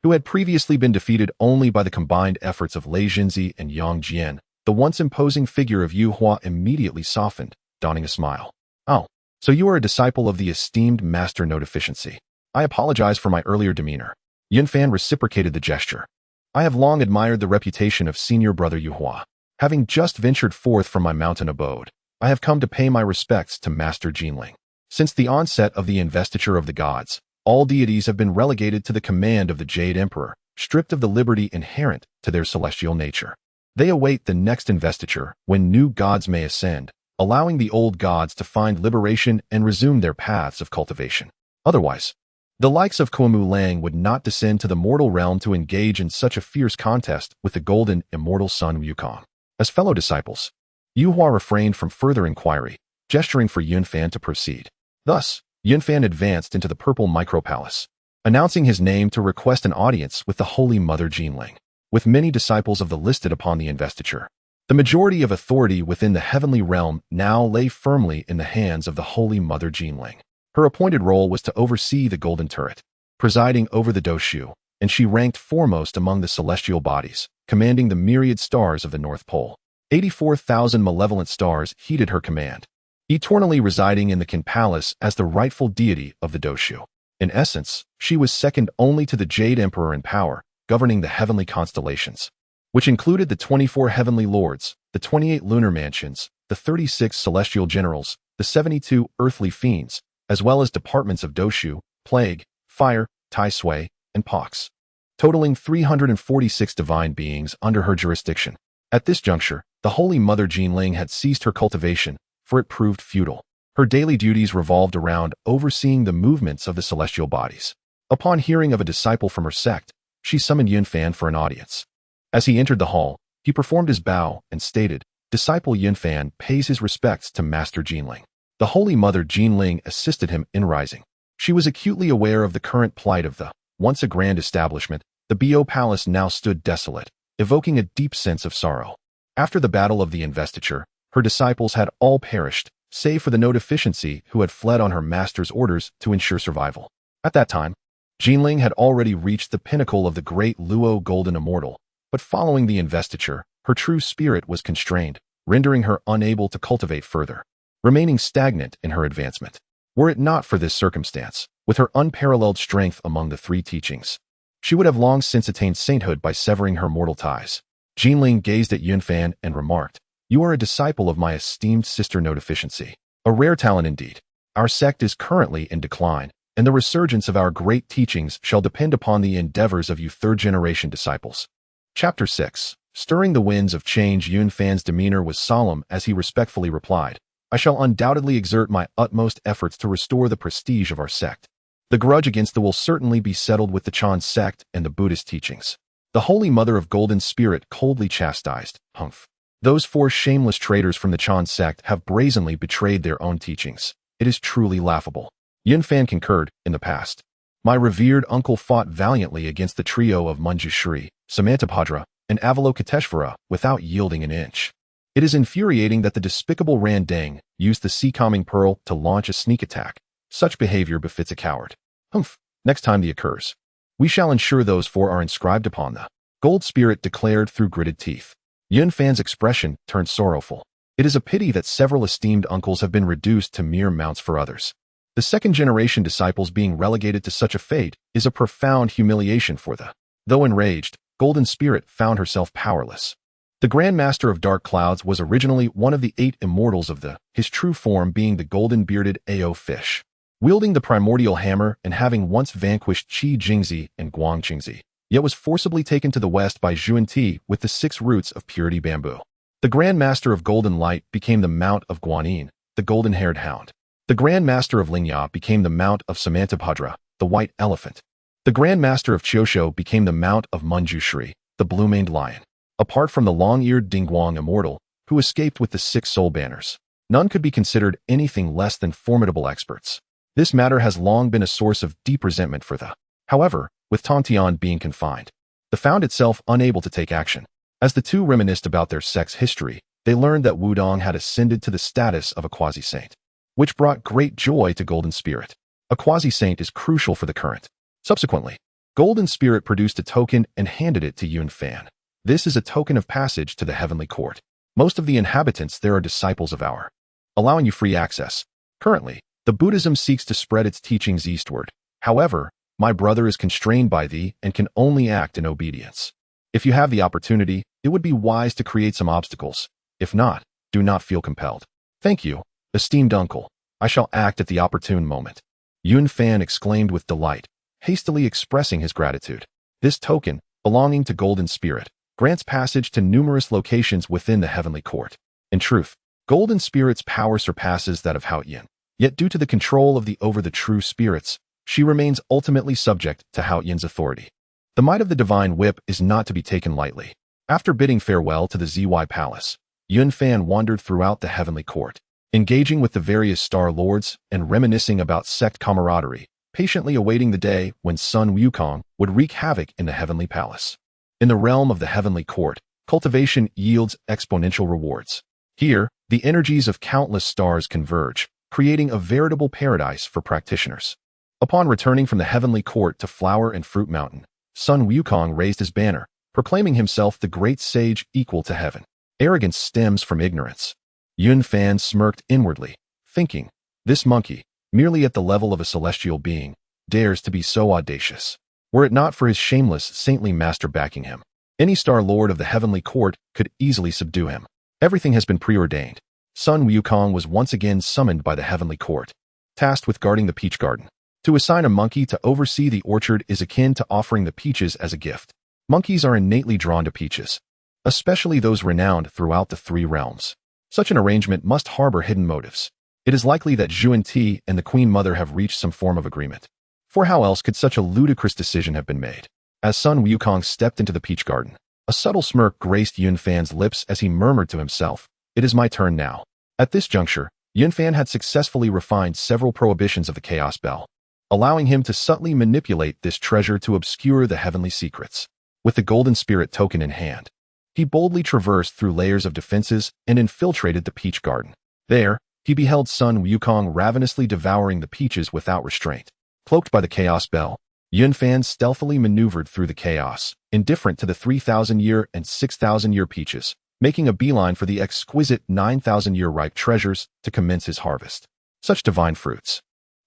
who had previously been defeated only by the combined efforts of Lei Jinzi and Yang Jian, the once imposing figure of Yu Hua immediately softened, donning a smile. "Oh, so you are a disciple of the esteemed Master No Deficiency. I apologize for my earlier demeanor." Yun Fan reciprocated the gesture. "I have long admired the reputation of senior brother Yu Hua. Having just ventured forth from my mountain abode, I have come to pay my respects to Master Jinling. Since the onset of the investiture of the gods, all deities have been relegated to the command of the Jade Emperor, stripped of the liberty inherent to their celestial nature. They await the next investiture, when new gods may ascend, allowing the old gods to find liberation and resume their paths of cultivation. Otherwise, the likes of Kuomu Lang would not descend to the mortal realm to engage in such a fierce contest with the golden, immortal Sun Wukong." As fellow disciples, Yu Hua refrained from further inquiry, gesturing for Yun Fan to proceed. Thus, Yun Fan advanced into the purple micro-palace, announcing his name to request an audience with the Holy Mother Jinling. With many disciples of the listed upon the investiture, the majority of authority within the heavenly realm now lay firmly in the hands of the Holy Mother Jinling. Her appointed role was to oversee the golden turret, presiding over the doshu, and she ranked foremost among the celestial bodies, commanding the myriad stars of the North Pole. 84,000 malevolent stars heeded her command, eternally residing in the Qin Palace as the rightful deity of the doshu. In essence, she was second only to the Jade Emperor in power, governing the heavenly constellations, which included the 24 heavenly lords, the 28 lunar mansions, the 36 celestial generals, the 72 earthly fiends, as well as departments of doshu, plague, fire, tai sui, and pox, totaling 346 divine beings under her jurisdiction. At this juncture, the Holy Mother Jinling had ceased her cultivation, for it proved futile. Her daily duties revolved around overseeing the movements of the celestial bodies. Upon hearing of a disciple from her sect, she summoned Yun Fan for an audience. As he entered the hall, he performed his bow and stated, disciple Yunfan pays his respects to Master Jinling. The Holy Mother Jinling assisted him in rising. She was acutely aware of the current plight of the, once a grand establishment. The Bo Palace now stood desolate, evoking a deep sense of sorrow. After the battle of the investiture, her disciples had all perished, save for the no deficiency who had fled on her master's orders to ensure survival. At that time, Jinling had already reached the pinnacle of the great Luo Golden Immortal, but following the investiture, her true spirit was constrained, rendering her unable to cultivate further, remaining stagnant in her advancement. Were it not for this circumstance, with her unparalleled strength among the three teachings, she would have long since attained sainthood by severing her mortal ties. Jinling gazed at Yunfan and remarked, "You are a disciple of my esteemed sister No Deficiency. A rare talent indeed. Our sect is currently in decline, and the resurgence of our great teachings shall depend upon the endeavors of you third-generation disciples." Chapter 6. Stirring the winds of change. Yunfan's demeanor was solemn as he respectfully replied, "I shall undoubtedly exert my utmost efforts to restore the prestige of our sect. The grudge against the will certainly be settled with the Chan sect and the Buddhist teachings." The Holy Mother of Golden Spirit coldly chastised, "Humph. Those four shameless traitors from the Chan sect have brazenly betrayed their own teachings. It is truly laughable." Yunfan concurred. "In the past, my revered uncle fought valiantly against the trio of Manjushri, Samantabhadra, and Avalokiteshvara without yielding an inch. It is infuriating that the despicable Randang used the sea-calming pearl to launch a sneak attack. Such behavior befits a coward. Humph. Next time the occurs, we shall ensure those four are inscribed upon the Gold Spirit," declared through gritted teeth. Yunfan's expression turned sorrowful. It is a pity that several esteemed uncles have been reduced to mere mounts for others. The second-generation disciples being relegated to such a fate is a profound humiliation for the. Though enraged, Golden Spirit found herself powerless. The Grand Master of Dark Clouds was originally one of the 8 immortals of the, his true form being the golden-bearded Ao fish. Wielding the primordial hammer and having once vanquished Qi Jingzi and Guang Qingzi, yet was forcibly taken to the west by Zhuan with the 6 roots of purity bamboo. The Grand Master of Golden Light became the mount of Guanyin, the golden-haired hound. The Grand Master of Lingya became the mount of Samantabhadra, the white elephant. The Grand Master of Chiosho became the mount of Manjushri, the blue-maned lion. Apart from the long-eared Dingguang immortal, who escaped with the 6 soul banners, none could be considered anything less than formidable experts. This matter has long been a source of deep resentment for the. However, with Tongtian being confined, the found itself unable to take action. As the two reminisced about their sect's history, they learned that Wudong had ascended to the status of a quasi-saint, which brought great joy to Golden Spirit. A quasi-saint is crucial for the current. Subsequently, Golden Spirit produced a token and handed it to Yunfan. This is a token of passage to the heavenly court. Most of the inhabitants there are disciples of our, allowing you free access. Currently, the Buddhism seeks to spread its teachings eastward. However, my brother is constrained by thee and can only act in obedience. If you have the opportunity, it would be wise to create some obstacles. If not, do not feel compelled. Thank you, esteemed uncle. I shall act at the opportune moment." Yunfan exclaimed with delight, hastily expressing his gratitude. This token, belonging to Golden Spirit, grants passage to numerous locations within the heavenly court. In truth, Golden Spirit's power surpasses that of Haoyin. Yet due to the control of the over the true spirits, she remains ultimately subject to Haoyin's authority. The might of the divine whip is not to be taken lightly. After bidding farewell to the ZY Palace, Yunfan wandered throughout the heavenly court, engaging with the various star lords and reminiscing about sect camaraderie, patiently awaiting the day when Sun Wukong would wreak havoc in the heavenly palace. In the realm of the heavenly court, cultivation yields exponential rewards. Here, the energies of countless stars converge, creating a veritable paradise for practitioners. Upon returning from the heavenly court to Flower and Fruit Mountain, Sun Wukong raised his banner, proclaiming himself the great sage equal to heaven. Arrogance stems from ignorance. Yunfan smirked inwardly, thinking, this monkey, merely at the level of a celestial being, dares to be so audacious. Were it not for his shameless, saintly master backing him, any star lord of the heavenly court could easily subdue him. Everything has been preordained. Sun Wukong was once again summoned by the heavenly court, tasked with guarding the peach garden. To assign a monkey to oversee the orchard is akin to offering the peaches as a gift. Monkeys are innately drawn to peaches, especially those renowned throughout the 3 realms. Such an arrangement must harbor hidden motives. It is likely that Zhuan and the Queen Mother have reached some form of agreement. For how else could such a ludicrous decision have been made? As Sun Wukong stepped into the peach garden, a subtle smirk graced Yunfan's lips as he murmured to himself, It is my turn now. At this juncture, Yunfan had successfully refined several prohibitions of the Chaos Bell, allowing him to subtly manipulate this treasure to obscure the heavenly secrets. With the Golden Spirit token in hand, he boldly traversed through layers of defenses and infiltrated the Peach Garden. There, he beheld Sun Wukong ravenously devouring the peaches without restraint. Cloaked by the Chaos Bell, Yunfan stealthily maneuvered through the chaos, indifferent to the 3,000-year and 6,000-year peaches, making a beeline for the exquisite 9,000-year ripe treasures to commence his harvest. Such divine fruits,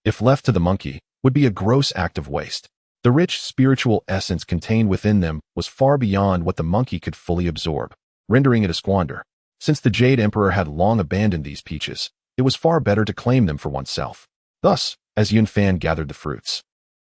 if left to the monkey, would be a gross act of waste. The rich spiritual essence contained within them was far beyond what the monkey could fully absorb, rendering it a squander. Since the Jade Emperor had long abandoned these peaches, it was far better to claim them for oneself. Thus, as Yunfan gathered the fruits,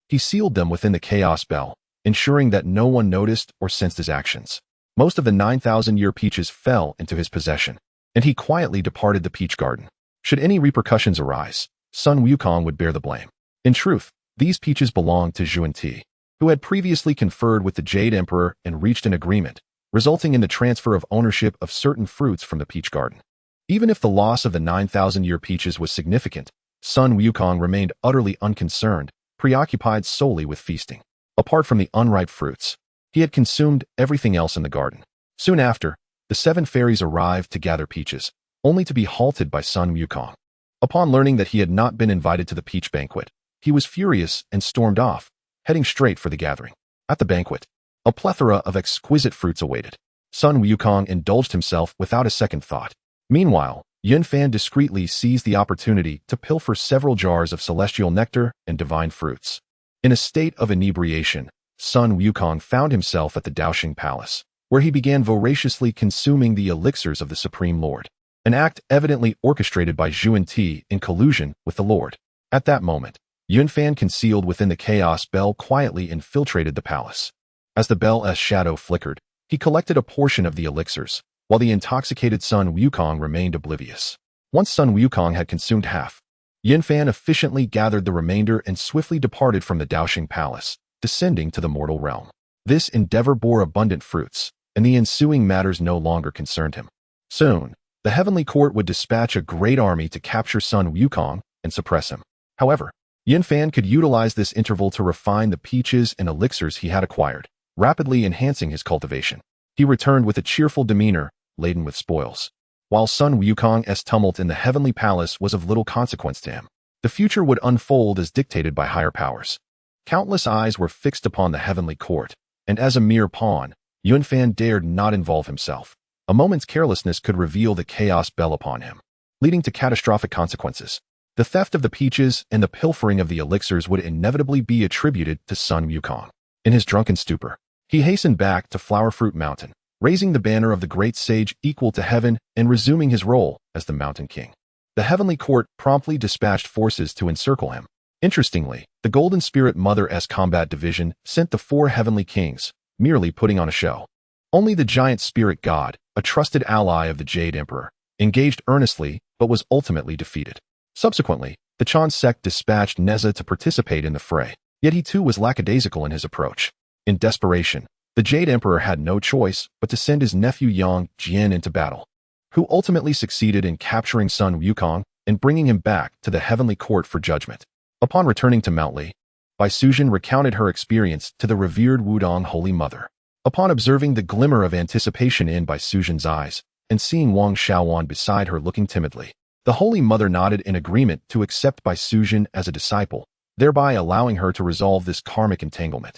he sealed them within the Chaos Bell, ensuring that no one noticed or sensed his actions. Most of the 9,000-year peaches fell into his possession, and he quietly departed the Peach Garden. Should any repercussions arise, Sun Wukong would bear the blame. In truth, these peaches belonged to Zhuan Ti, who had previously conferred with the Jade Emperor and reached an agreement, resulting in the transfer of ownership of certain fruits from the Peach Garden. Even if the loss of the 9,000-year peaches was significant, Sun Wukong remained utterly unconcerned, preoccupied solely with feasting. Apart from the unripe fruits, he had consumed everything else in the garden. Soon after, the 7 fairies arrived to gather peaches, only to be halted by Sun Wukong. Upon learning that he had not been invited to the peach banquet, he was furious and stormed off, heading straight for the gathering. At the banquet, a plethora of exquisite fruits awaited. Sun Wukong indulged himself without a second thought. Meanwhile, Yunfan discreetly seized the opportunity to pilfer several jars of celestial nectar and divine fruits. In a state of inebriation, Sun Wukong found himself at the Daoxing Palace, where he began voraciously consuming the elixirs of the Supreme Lord, an act evidently orchestrated by Zhuan Ti in collusion with the Lord. At that moment, Yunfan, concealed within the Chaos Bell, quietly infiltrated the palace. As the bell's shadow flickered, he collected a portion of the elixirs, while the intoxicated Sun Wukong remained oblivious. Once Sun Wukong had consumed half, Yunfan efficiently gathered the remainder and swiftly departed from the Daoxing Palace, descending to the mortal realm. This endeavor bore abundant fruits, and the ensuing matters no longer concerned him. Soon, the heavenly court would dispatch a great army to capture Sun Wukong and suppress him. However, Yunfan could utilize this interval to refine the peaches and elixirs he had acquired, rapidly enhancing his cultivation. He returned with a cheerful demeanor, laden with spoils. While Sun Wukong's tumult in the heavenly palace was of little consequence to him, the future would unfold as dictated by higher powers. Countless eyes were fixed upon the heavenly court, and as a mere pawn, Yunfan dared not involve himself. A moment's carelessness could reveal the Chaos Bell upon him, leading to catastrophic consequences. The theft of the peaches and the pilfering of the elixirs would inevitably be attributed to Sun Wukong. In his drunken stupor, he hastened back to Flower Fruit Mountain, raising the banner of the great sage equal to heaven and resuming his role as the Mountain King. The heavenly court promptly dispatched forces to encircle him. Interestingly, the Golden Spirit Mother's combat division sent the 4 heavenly kings, merely putting on a show. Only the giant spirit god, a trusted ally of the Jade Emperor, engaged earnestly but was ultimately defeated. Subsequently, the Jie Sect dispatched Neza to participate in the fray, yet he too was lackadaisical in his approach. In desperation, the Jade Emperor had no choice but to send his nephew Yang Jian into battle, who ultimately succeeded in capturing Sun Wukong and bringing him back to the heavenly court for judgment. Upon returning to Mount Li, Bai Suzhen recounted her experience to the revered Wudong Holy Mother. Upon observing the glimmer of anticipation in Bai Suzhen's eyes and seeing Wang Shaowan beside her looking timidly, the Holy Mother nodded in agreement to accept Bai Suzhen as a disciple, thereby allowing her to resolve this karmic entanglement.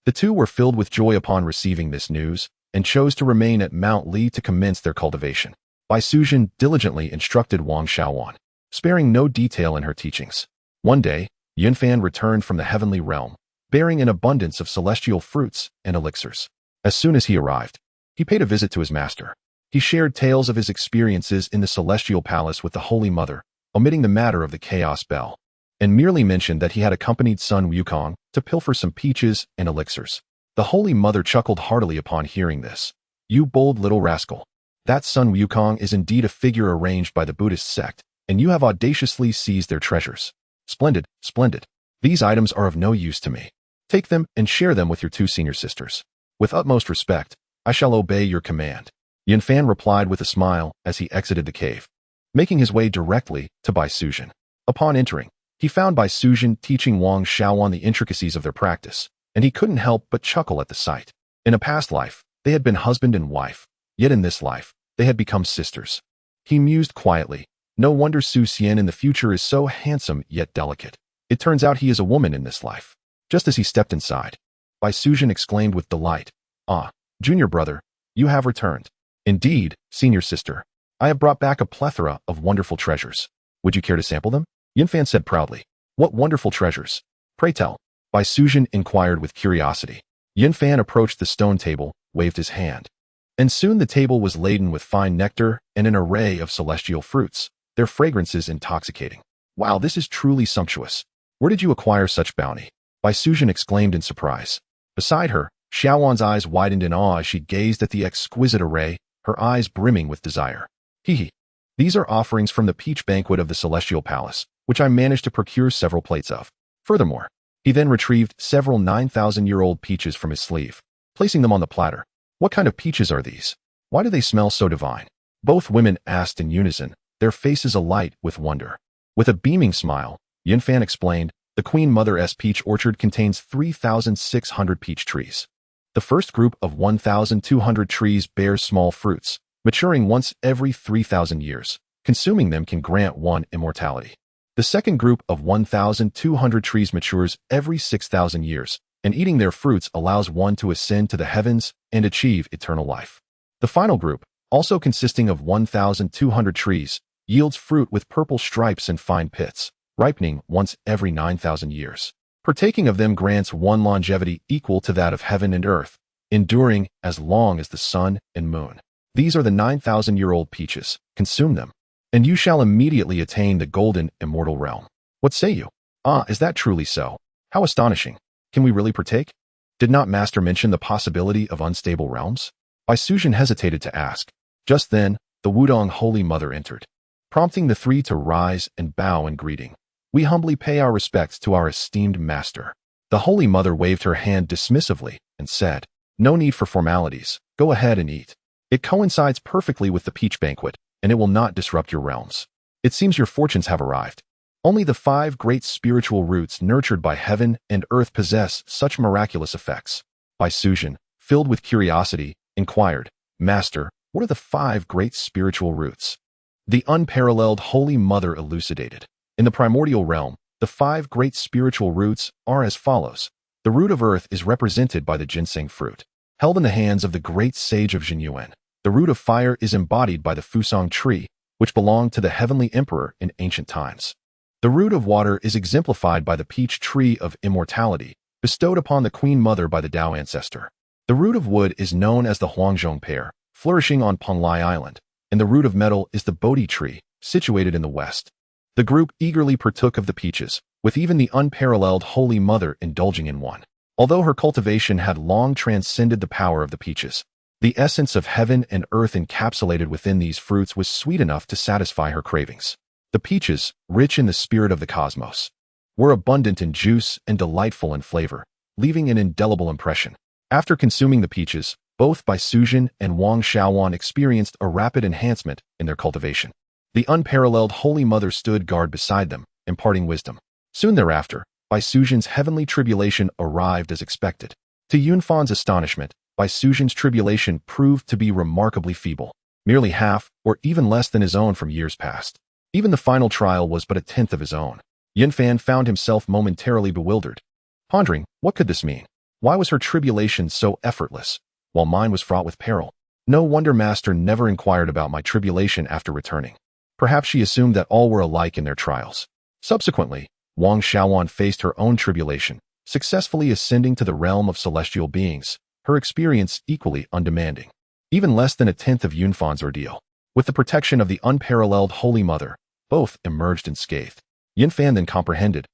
The two were filled with joy upon receiving this news and chose to remain at Mount Li to commence their cultivation. Bai Suzhen diligently instructed Wang Shaowan, sparing no detail in her teachings. One day, Yunfan returned from the heavenly realm, bearing an abundance of celestial fruits and elixirs. As soon as he arrived, he paid a visit to his master. He shared tales of his experiences in the celestial palace with the Holy Mother, omitting the matter of the Chaos Bell, and merely mentioned that he had accompanied Sun Wukong to pilfer some peaches and elixirs. The Holy Mother chuckled heartily upon hearing this. "You bold little rascal. That Sun Wukong is indeed a figure arranged by the Buddhist sect, and you have audaciously seized their treasures. Splendid, splendid. These items are of no use to me. Take them and share them with your 2 senior sisters. With utmost respect, I shall obey your command." Yunfan replied with a smile as he exited the cave, making his way directly to Bai Suzhen. Upon entering, he found Bai Suzhen teaching Huanghuang the intricacies of their practice, and he couldn't help but chuckle at the sight. In a past life, they had been husband and wife, yet in this life, they had become sisters. He mused quietly. No wonder Su Xian in the future is so handsome yet delicate. It turns out he is a woman in this life. Just as he stepped inside, Bai Suzhen exclaimed with delight, "Ah, junior brother, you have returned." "Indeed, senior sister. I have brought back a plethora of wonderful treasures. Would you care to sample them?" Yunfan said proudly. "What wonderful treasures? Pray tell." Bai Suzhen inquired with curiosity. Yunfan approached the stone table, waved his hand. And soon the table was laden with fine nectar and an array of celestial fruits, their fragrances intoxicating. "Wow, this is truly sumptuous. Where did you acquire such bounty?" Bai Suzhen exclaimed in surprise. Beside her, Xiaowan's eyes widened in awe as she gazed at the exquisite array, her eyes brimming with desire. "Hee. These are offerings from the peach banquet of the Celestial Palace, which I managed to procure several plates of. Furthermore," he then retrieved several 9,000-year-old peaches from his sleeve, placing them on the platter. "What kind of peaches are these? Why do they smell so divine?" Both women asked in unison, their faces alight with wonder. With a beaming smile, Yunfan explained, "The Queen Mother's peach orchard contains 3,600 peach trees. The first group of 1,200 trees bears small fruits, maturing once every 3,000 years. Consuming them can grant one immortality. The second group of 1,200 trees matures every 6,000 years, and eating their fruits allows one to ascend to the heavens and achieve eternal life. The final group, also consisting of 1,200 trees, yields fruit with purple stripes and fine pits, ripening once every 9,000 years. Partaking of them grants one longevity equal to that of heaven and earth, enduring as long as the sun and moon. These are the 9,000-year-old peaches. Consume them, and you shall immediately attain the golden immortal realm. What say you?" "Ah, is that truly so? How astonishing. Can we really partake? Did not Master mention the possibility of unstable realms?" Bai Suzhen hesitated to ask. Just then, the Wudong Holy Mother entered, prompting the three to rise and bow in greeting. "We humbly pay our respects to our esteemed master." The Holy Mother waved her hand dismissively and said, "No need for formalities. Go ahead and eat. It coincides perfectly with the peach banquet, and it will not disrupt your realms. It seems your fortunes have arrived. Only the 5 great spiritual roots nurtured by heaven and earth possess such miraculous effects." Bai Suzhen, filled with curiosity, inquired, "Master, what are the 5 great spiritual roots?" The unparalleled Holy Mother elucidated. In the primordial realm, the 5 great spiritual roots are as follows. The root of earth is represented by the ginseng fruit, held in the hands of the great sage of Jinyuan. The root of fire is embodied by the Fusang tree, which belonged to the heavenly emperor in ancient times. The root of water is exemplified by the peach tree of immortality, bestowed upon the Queen Mother by the Tao ancestor. The root of wood is known as the Huanghuang pear, flourishing on Panglai Island, and the root of metal is the Bodhi tree, situated in the west. The group eagerly partook of the peaches, with even the unparalleled Holy Mother indulging in one. Although her cultivation had long transcended the power of the peaches, the essence of heaven and earth encapsulated within these fruits was sweet enough to satisfy her cravings. The peaches, rich in the spirit of the cosmos, were abundant in juice and delightful in flavor, leaving an indelible impression. After consuming the peaches, both Bai Suzhen and Huanghuang experienced a rapid enhancement in their cultivation. The unparalleled Holy Mother stood guard beside them, imparting wisdom. Soon thereafter, Bai Suzhen's heavenly tribulation arrived as expected. To Yunfan's astonishment, Bai Suzhen's tribulation proved to be remarkably feeble, merely half or even less than his own from years past. Even the final trial was but a tenth of his own. Yunfan found himself momentarily bewildered, pondering, what could this mean? Why was her tribulation so effortless, while mine was fraught with peril? No wonder Master never inquired about my tribulation after returning. Perhaps she assumed that all were alike in their trials. Subsequently, Huanghuang faced her own tribulation, successfully ascending to the realm of celestial beings, her experience equally undemanding. Even less than a tenth of Yunfan's ordeal. With the protection of the unparalleled Holy Mother, both emerged unscathed. Yunfan then comprehended,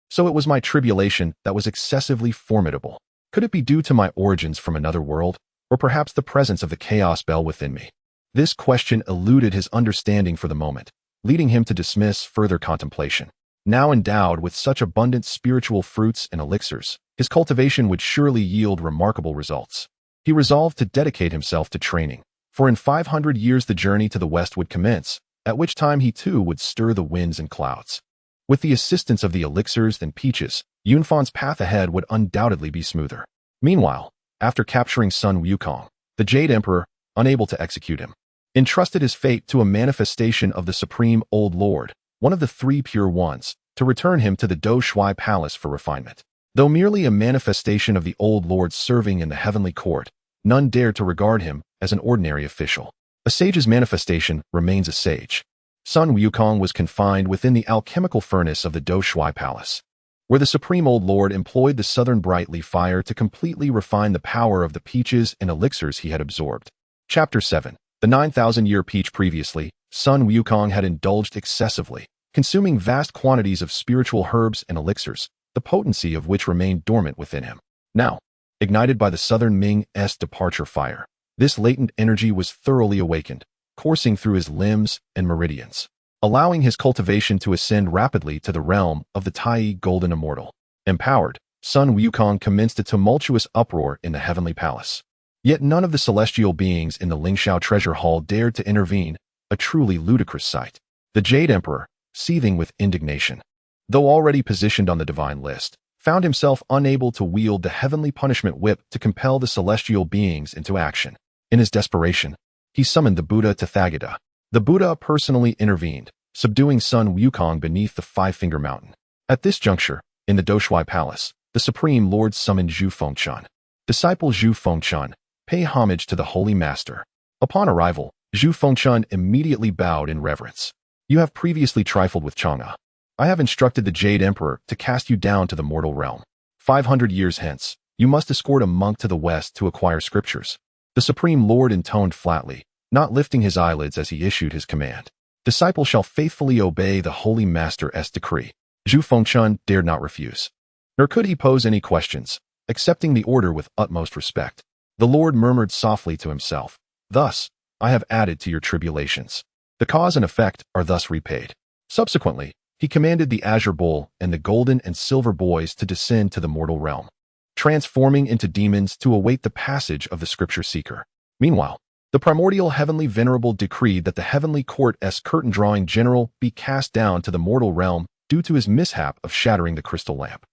so it was my tribulation that was excessively formidable. Could it be due to my origins from another world, or perhaps the presence of the chaos bell within me? This question eluded his understanding for the moment, leading him to dismiss further contemplation. Now endowed with such abundant spiritual fruits and elixirs, his cultivation would surely yield remarkable results. He resolved to dedicate himself to training, for in 500 years the journey to the west would commence, at which time he too would stir the winds and clouds. With the assistance of the elixirs and peaches, Yunfan's path ahead would undoubtedly be smoother. Meanwhile, after capturing Sun Wukong, the Jade Emperor, unable to execute him, entrusted his fate to a manifestation of the Supreme Old Lord, one of the three Pure Ones, to return him to the Do Shui Palace for refinement. Though merely a manifestation of the Old Lord serving in the heavenly court, none dared to regard him as an ordinary official. A sage's manifestation remains a sage. Sun Wukong was confined within the alchemical furnace of the Do Shui Palace, where the Supreme Old Lord employed the southern brightly fire to completely refine the power of the peaches and elixirs he had absorbed. Chapter 7. The 9,000-year peach. Previously, Sun Wukong had indulged excessively, consuming vast quantities of spiritual herbs and elixirs, the potency of which remained dormant within him. Now, ignited by the southern Ming's departure fire, this latent energy was thoroughly awakened, coursing through his limbs and meridians, allowing his cultivation to ascend rapidly to the realm of the Tai Golden Immortal. Empowered, Sun Wukong commenced a tumultuous uproar in the heavenly palace. Yet none of the celestial beings in the Lingxiao treasure hall dared to intervene, a truly ludicrous sight. The Jade Emperor, seething with indignation, though already positioned on the divine list, found himself unable to wield the heavenly punishment whip to compel the celestial beings into action. In his desperation, he summoned the Buddha Tathagata. The Buddha personally intervened, subduing Sun Wukong beneath the Five-Finger Mountain. At this juncture, in the Do Shui Palace, the Supreme Lord summoned Zhu Fengshen. Disciple Zhu Fengshen, pay homage to the Holy Master. Upon arrival, Zhu Fengshen immediately bowed in reverence. You have previously trifled with Chang'e. I have instructed the Jade Emperor to cast you down to the mortal realm. 500 years hence, you must escort a monk to the west to acquire scriptures. The Supreme Lord intoned flatly, not lifting his eyelids as he issued his command. Disciple shall faithfully obey the Holy Master's decree. Zhu Fengshen dared not refuse, nor could he pose any questions, accepting the order with utmost respect. The Lord murmured softly to himself, "Thus, I have added to your tribulations. The cause and effect are thus repaid." Subsequently, he commanded the Azure Bull and the Golden and Silver Boys to descend to the mortal realm, transforming into demons to await the passage of the Scripture Seeker. Meanwhile, the Primordial Heavenly Venerable decreed that the Heavenly Court's curtain-drawing general be cast down to the mortal realm due to his mishap of shattering the crystal lamp,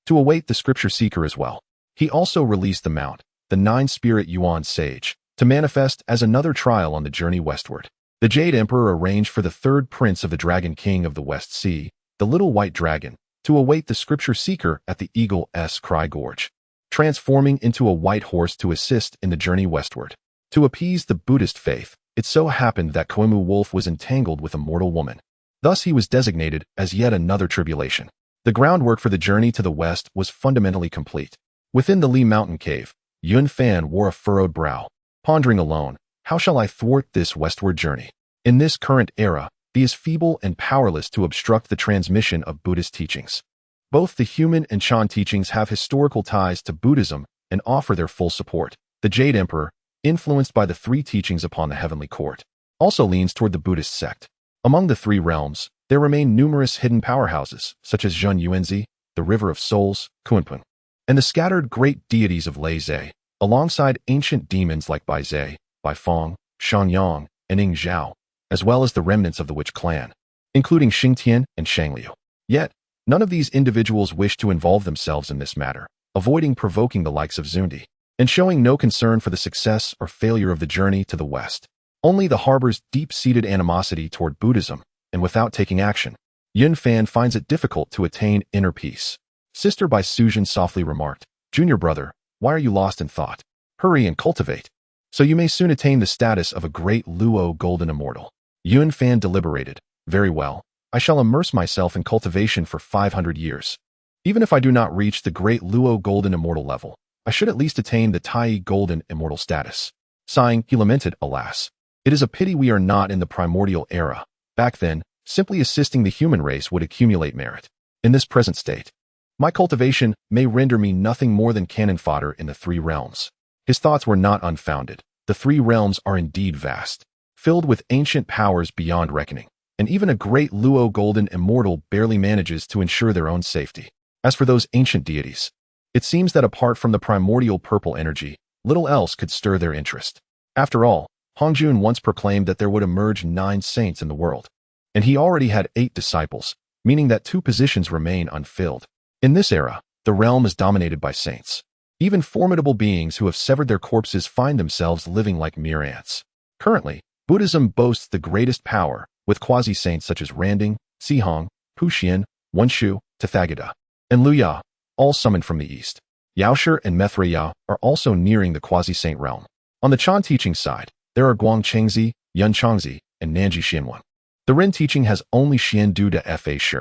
to await the Scripture Seeker as well. He also released the Mount, the Nine-Spirit Yuan Sage, to manifest as another trial on the journey westward. The Jade Emperor arranged for the third prince of the Dragon King of the West Sea, the Little White Dragon, to await the Scripture Seeker at the Eagle's Cry Gorge, transforming into a white horse to assist in the journey westward. To appease the Buddhist faith, it so happened that Koimu Wolf was entangled with a mortal woman. Thus he was designated as yet another tribulation. The groundwork for the journey to the west was fundamentally complete. Within the Li Mountain Cave, Yun Fan wore a furrowed brow, pondering alone, how shall I thwart this westward journey? In this current era, he is feeble and powerless to obstruct the transmission of Buddhist teachings. Both the human and Chan teachings have historical ties to Buddhism and offer their full support. The Jade Emperor, influenced by the three teachings upon the heavenly court, also leans toward the Buddhist sect. Among the three realms, there remain numerous hidden powerhouses, such as Zhen Yuanzi, the River of Souls, Kunpeng, and the scattered great deities of Lei Zhe, alongside ancient demons like Bai Zhe, Bai Feng, Shanyang, and Ing Zhao, as well as the remnants of the Witch clan, including Xingtian and Shangliu. Yet, none of these individuals wish to involve themselves in this matter, avoiding provoking the likes of Zundi, and showing no concern for the success or failure of the journey to the west. Only the harbor's deep-seated animosity toward Buddhism, and without taking action, Yun Fan finds it difficult to attain inner peace. Sister Bai Sujin softly remarked, "Junior brother, why are you lost in thought? Hurry and cultivate, so you may soon attain the status of a great Luo Golden Immortal." Yun Fan deliberated. "Very well, I shall immerse myself in cultivation for 500 years. Even if I do not reach the great Luo Golden Immortal level, I should at least attain the Tai Golden Immortal status." Sighing, he lamented, "Alas, it is a pity we are not in the primordial era. Back then, simply assisting the human race would accumulate merit. In this present state, my cultivation may render me nothing more than cannon fodder in the three realms." His thoughts were not unfounded. The three realms are indeed vast, filled with ancient powers beyond reckoning, and even a great Luo Golden Immortal barely manages to ensure their own safety. As for those ancient deities, it seems that apart from the primordial purple energy, little else could stir their interest. After all, Huanghuang once proclaimed that there would emerge 9 saints in the world, and he already had 8 disciples, meaning that 2 positions remain unfilled. In this era, the realm is dominated by saints. Even formidable beings who have severed their corpses find themselves living like mere ants. Currently, Buddhism boasts the greatest power, with quasi-saints such as Randing, Sihong, Puxian, Wenshu, Tathagata, and Luya, all summoned from the east. Yaoshi and Methreya are also nearing the quasi-saint realm. On the Chan teaching side, there are Guang Chengzi, Yun Changzi, and Nanji Xianwen. The Ren teaching has only Xian Du de Fa Shi.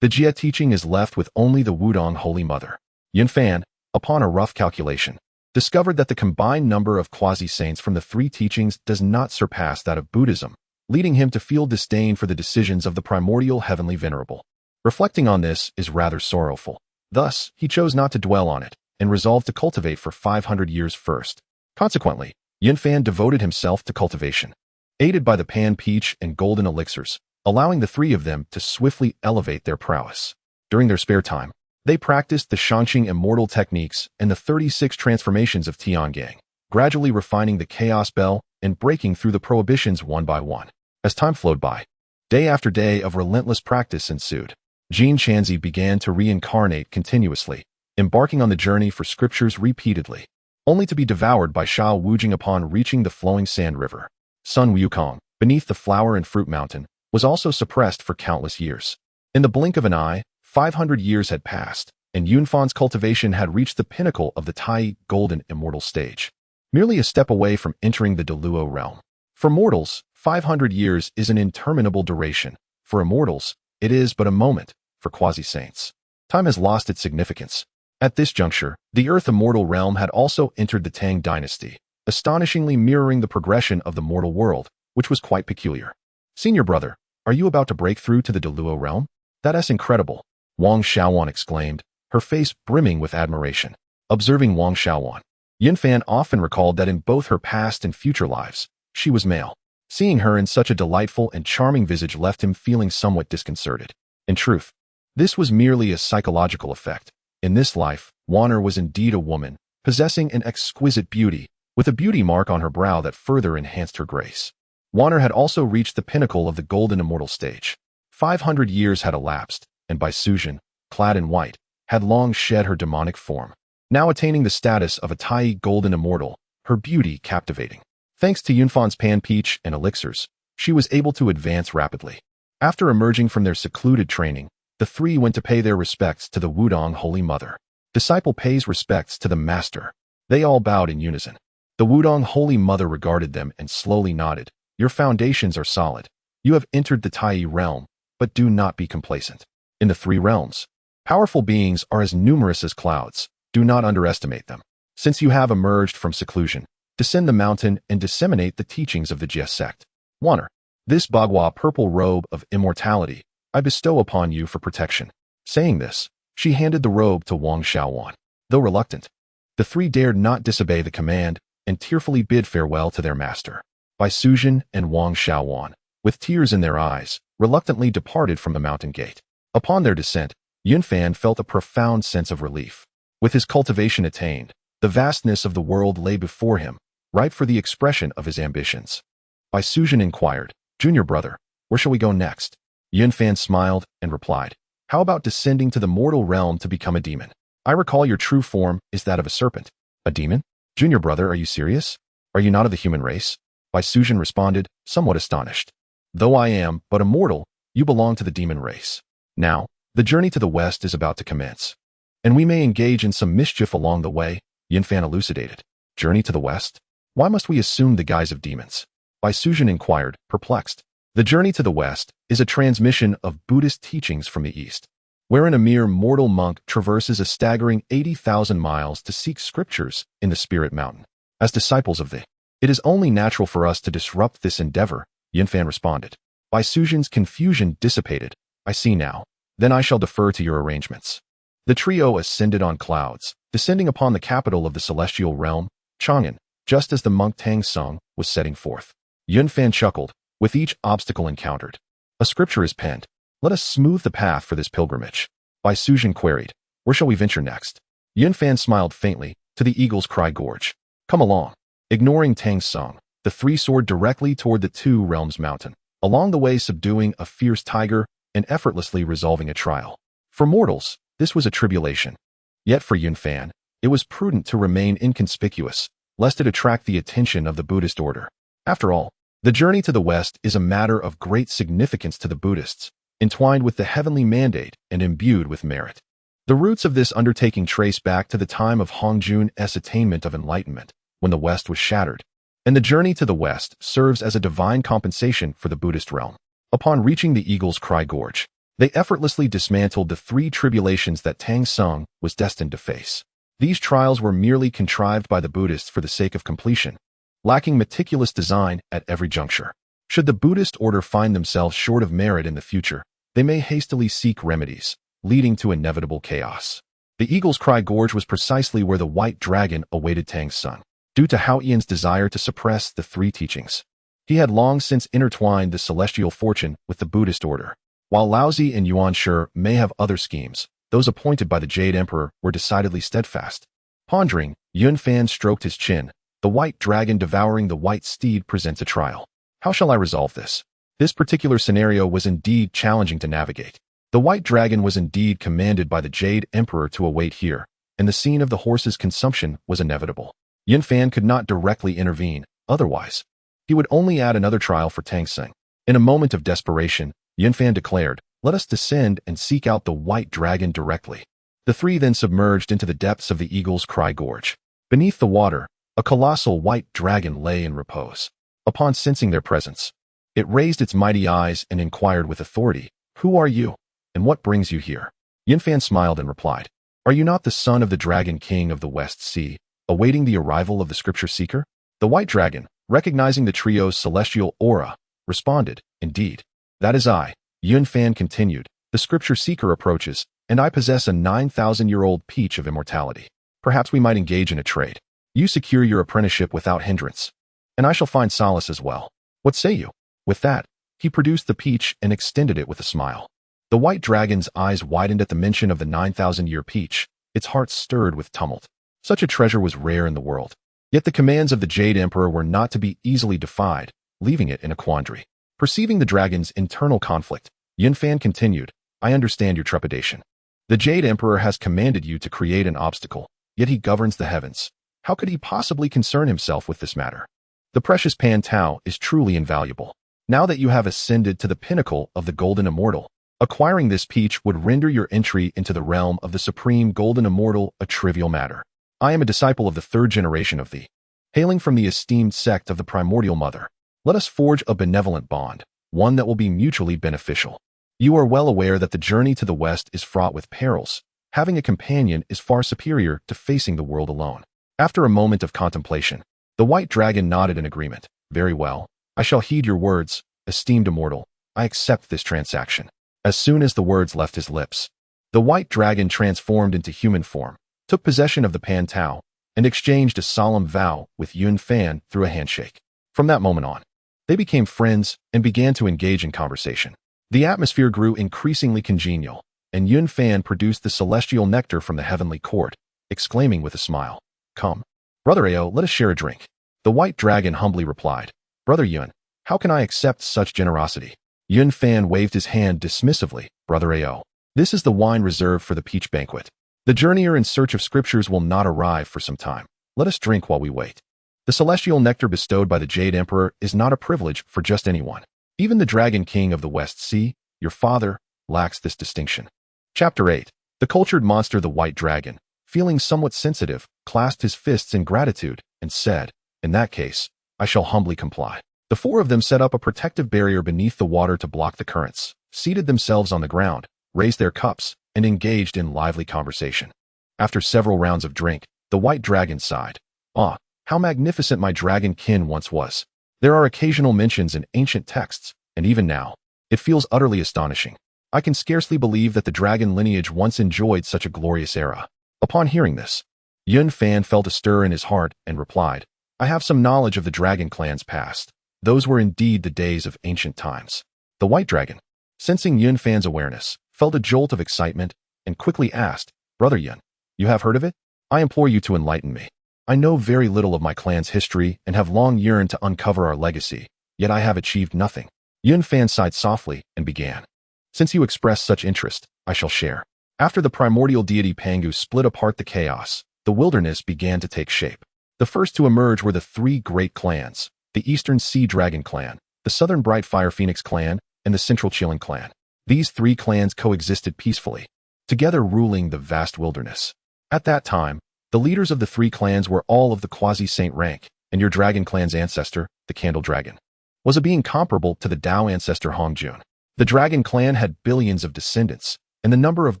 The Jie teaching is left with only the Wudong Holy Mother. Yunfan, upon a rough calculation, discovered that the combined number of quasi-saints from the 3 teachings does not surpass that of Buddhism, leading him to feel disdain for the decisions of the primordial heavenly venerable. Reflecting on this is rather sorrowful. Thus, he chose not to dwell on it, and resolved to cultivate for 500 years first. Consequently, Yunfan devoted himself to cultivation, aided by the pan peach and golden elixirs, allowing the 3 of them to swiftly elevate their prowess. During their spare time, they practiced the Shanqing immortal techniques and the 36 transformations of Tiangang, gradually refining the chaos bell and breaking through the prohibitions one by one. As time flowed by, day after day of relentless practice ensued. Jin Chanzi began to reincarnate continuously, embarking on the journey for scriptures repeatedly, only to be devoured by Shao Wujing upon reaching the flowing sand river. Sun Wukong, beneath the flower and fruit mountain, was also suppressed for countless years. In the blink of an eye, 500 years had passed, and Yunfan's cultivation had reached the pinnacle of the Tai Golden Immortal stage, merely a step away from entering the Deluo realm. For mortals, 500 years is an interminable duration. For immortals, it is but a moment. For quasi-saints, time has lost its significance. At this juncture, the Earth immortal realm had also entered the Tang dynasty, astonishingly mirroring the progression of the mortal world, which was quite peculiar. Senior brother, are you about to break through to the Deluo realm? That's incredible, Wang Xiaowan exclaimed, her face brimming with admiration. Observing Wang Xiaowan, Yunfan often recalled that in both her past and future lives, she was male. Seeing her in such a delightful and charming visage left him feeling somewhat disconcerted. In truth, this was merely a psychological effect. In this life, Wanner was indeed a woman, possessing an exquisite beauty, with a beauty mark on her brow that further enhanced her grace. Wanner had also reached the pinnacle of the golden immortal stage. 500 years had elapsed, and Bai Suzhen, clad in white, had long shed her demonic form. Now attaining the status of a Tai golden immortal, her beauty captivating. Thanks to Yunfan's pan peach and elixirs, she was able to advance rapidly. After emerging from their secluded training, the 3 went to pay their respects to the Wudong Holy Mother. Disciple pays respects to the master. They all bowed in unison. The Wudong Holy Mother regarded them and slowly nodded. Your foundations are solid. You have entered the Tai realm, but do not be complacent. In the 3 realms, powerful beings are as numerous as clouds. Do not underestimate them. Since you have emerged from seclusion, descend the mountain and disseminate the teachings of the Jie Sect. Wanner, this Bagua purple robe of immortality I bestow upon you for protection. Saying this, she handed the robe to Wang Xiaowan. Though reluctant, the 3 dared not disobey the command and tearfully bid farewell to their master. Bai Suzhen and Wang Xiaowan, with tears in their eyes, reluctantly departed from the mountain gate. Upon their descent, Yunfan felt a profound sense of relief. With his cultivation attained, the vastness of the world lay before him, ripe for the expression of his ambitions. Bai Suzhen inquired, Junior brother, where shall we go next? Yunfan smiled and replied, how about descending to the mortal realm to become a demon? I recall your true form is that of a serpent. A demon? Junior brother, are you serious? Are you not of the human race? Bai Suzhen responded, somewhat astonished. Though I am but a mortal, you belong to the demon race. Now, the journey to the west is about to commence, and we may engage in some mischief along the way, Yunfan elucidated. Journey to the west? Why must we assume the guise of demons? Bai Suzhen inquired, perplexed. The journey to the west is a transmission of Buddhist teachings from the east, wherein a mere mortal monk traverses a staggering 80,000 miles to seek scriptures in the spirit mountain. As disciples of the, it is only natural for us to disrupt this endeavor, Yunfan responded. Bai Suzhen's confusion dissipated. I see now. Then I shall defer to your arrangements. The trio ascended on clouds, descending upon the capital of the celestial realm, Chang'an, just as the monk Tang Sung was setting forth. Yunfan chuckled. With each obstacle encountered, a scripture is penned. Let us smooth the path for this pilgrimage. Bai Suzhen queried, where shall we venture next? Yunfan smiled faintly, to the Eagle's Cry Gorge. Come along. Ignoring Tang Sung, The three soared directly toward the Two Realms Mountain, along the way subduing a fierce tiger and effortlessly resolving a trial. For mortals, this was a tribulation. Yet for Yunfan, it was prudent to remain inconspicuous, lest it attract the attention of the Buddhist order. After all, the journey to the West is a matter of great significance to the Buddhists, entwined with the heavenly mandate and imbued with merit. The roots of this undertaking trace back to the time of Huanghuang's attainment of enlightenment, when the West was shattered, and the journey to the West serves as a divine compensation for the Buddhist realm. Upon reaching the Eagle's Cry Gorge, they effortlessly dismantled the three tribulations that Tang Sung was destined to face. These trials were merely contrived by the Buddhists for the sake of completion, lacking meticulous design at every juncture. Should the Buddhist order find themselves short of merit in the future, they may hastily seek remedies, leading to inevitable chaos. The Eagle's Cry Gorge was precisely where the White Dragon awaited Tang Sung, due to Hao Ian's desire to suppress the three teachings. He had long since intertwined the celestial fortune with the Buddhist order. While Laozi and Yuan Shi may have other schemes, those appointed by the Jade Emperor were decidedly steadfast. Pondering, Yunfan stroked his chin. The White Dragon devouring the white steed presents a trial. How shall I resolve this? This particular scenario was indeed challenging to navigate. The White Dragon was indeed commanded by the Jade Emperor to await here, and the scene of the horse's consumption was inevitable. Yunfan could not directly intervene, otherwise he would only add another trial for Tang Sung. In a moment of desperation, Yunfan declared, "Let us descend and seek out the White Dragon directly." The three then submerged into the depths of the Eagle's Cry Gorge. Beneath the water, a colossal white dragon lay in repose. Upon sensing their presence, it raised its mighty eyes and inquired with authority, "Who are you, and what brings you here?" Yunfan smiled and replied, "Are you not the son of the Dragon King of the West Sea, awaiting the arrival of the Scripture Seeker?" The White Dragon, recognizing the trio's celestial aura, responded, "Indeed, that is I." Yunfan continued, "The Scripture Seeker approaches, and I possess a 9,000-year-old peach of immortality. Perhaps we might engage in a trade. You secure your apprenticeship without hindrance, and I shall find solace as well. What say you?" With that, he produced the peach and extended it with a smile. The White Dragon's eyes widened at the mention of the 9,000-year peach. Its heart stirred with tumult. Such a treasure was rare in the world. Yet the commands of the Jade Emperor were not to be easily defied, leaving it in a quandary. Perceiving the dragon's internal conflict, Yunfan continued, "I understand your trepidation. The Jade Emperor has commanded you to create an obstacle, yet he governs the heavens. How could he possibly concern himself with this matter? The precious Pan Tao is truly invaluable. Now that you have ascended to the pinnacle of the Golden Immortal, acquiring this peach would render your entry into the realm of the Supreme Golden Immortal a trivial matter. I am a disciple of the third generation of thee, hailing from the esteemed sect of the Primordial Mother. Let us forge a benevolent bond, one that will be mutually beneficial. You are well aware that the journey to the West is fraught with perils. Having a companion is far superior to facing the world alone." After a moment of contemplation, the White Dragon nodded in agreement. "Very well. I shall heed your words, esteemed immortal. I accept this transaction." As soon as the words left his lips, the White Dragon transformed into human form, took possession of the Pan Tao, and exchanged a solemn vow with Yunfan through a handshake. From that moment on, they became friends and began to engage in conversation. The atmosphere grew increasingly congenial, and Yunfan produced the celestial nectar from the heavenly court, exclaiming with a smile, "Come, Brother Ao, let us share a drink." The White Dragon humbly replied, "Brother Yun, how can I accept such generosity?" Yunfan waved his hand dismissively, "Brother Ao, this is the wine reserved for the peach banquet. The journeyer in search of scriptures will not arrive for some time. Let us drink while we wait. The celestial nectar bestowed by the Jade Emperor is not a privilege for just anyone. Even the Dragon King of the West Sea, your father, lacks this distinction." Chapter 8. The cultured monster, the White Dragon, feeling somewhat sensitive, clasped his fists in gratitude and said, "In that case, I shall humbly comply." The four of them set up a protective barrier beneath the water to block the currents, seated themselves on the ground, raised their cups, and engaged in lively conversation. After several rounds of drink, the White Dragon sighed, "Ah, how magnificent my dragon kin once was. There are occasional mentions in ancient texts, and even now, it feels utterly astonishing. I can scarcely believe that the dragon lineage once enjoyed such a glorious era." Upon hearing this, Yunfan felt a stir in his heart and replied, "I have some knowledge of the dragon clan's past. Those were indeed the days of ancient times." The White Dragon, sensing Yunfan's awareness, felt a jolt of excitement and quickly asked, "Brother Yun, you have heard of it? I implore you to enlighten me. I know very little of my clan's history and have long yearned to uncover our legacy, yet I have achieved nothing. Yun Fan sighed softly and began. Since you express such interest, I shall share. After the primordial deity Pangu split apart the chaos, the wilderness began to take shape. The first to emerge were the three great clans, the Eastern Sea Dragon Clan, the Southern Bright Fire Phoenix Clan, and the Central Chilling Clan. These three clans coexisted peacefully, together ruling the vast wilderness. At that time, the leaders of the three clans were all of the quasi-saint rank, and your dragon clan's ancestor, the Candle Dragon, was a being comparable to the Dao ancestor Huanghuang. The dragon clan had billions of descendants, and the number of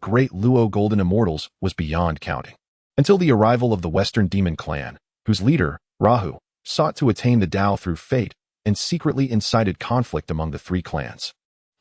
great Luo golden immortals was beyond counting. Until the arrival of the Western Demon Clan, whose leader, Rahu, sought to attain the Dao through fate and secretly incited conflict among the three clans.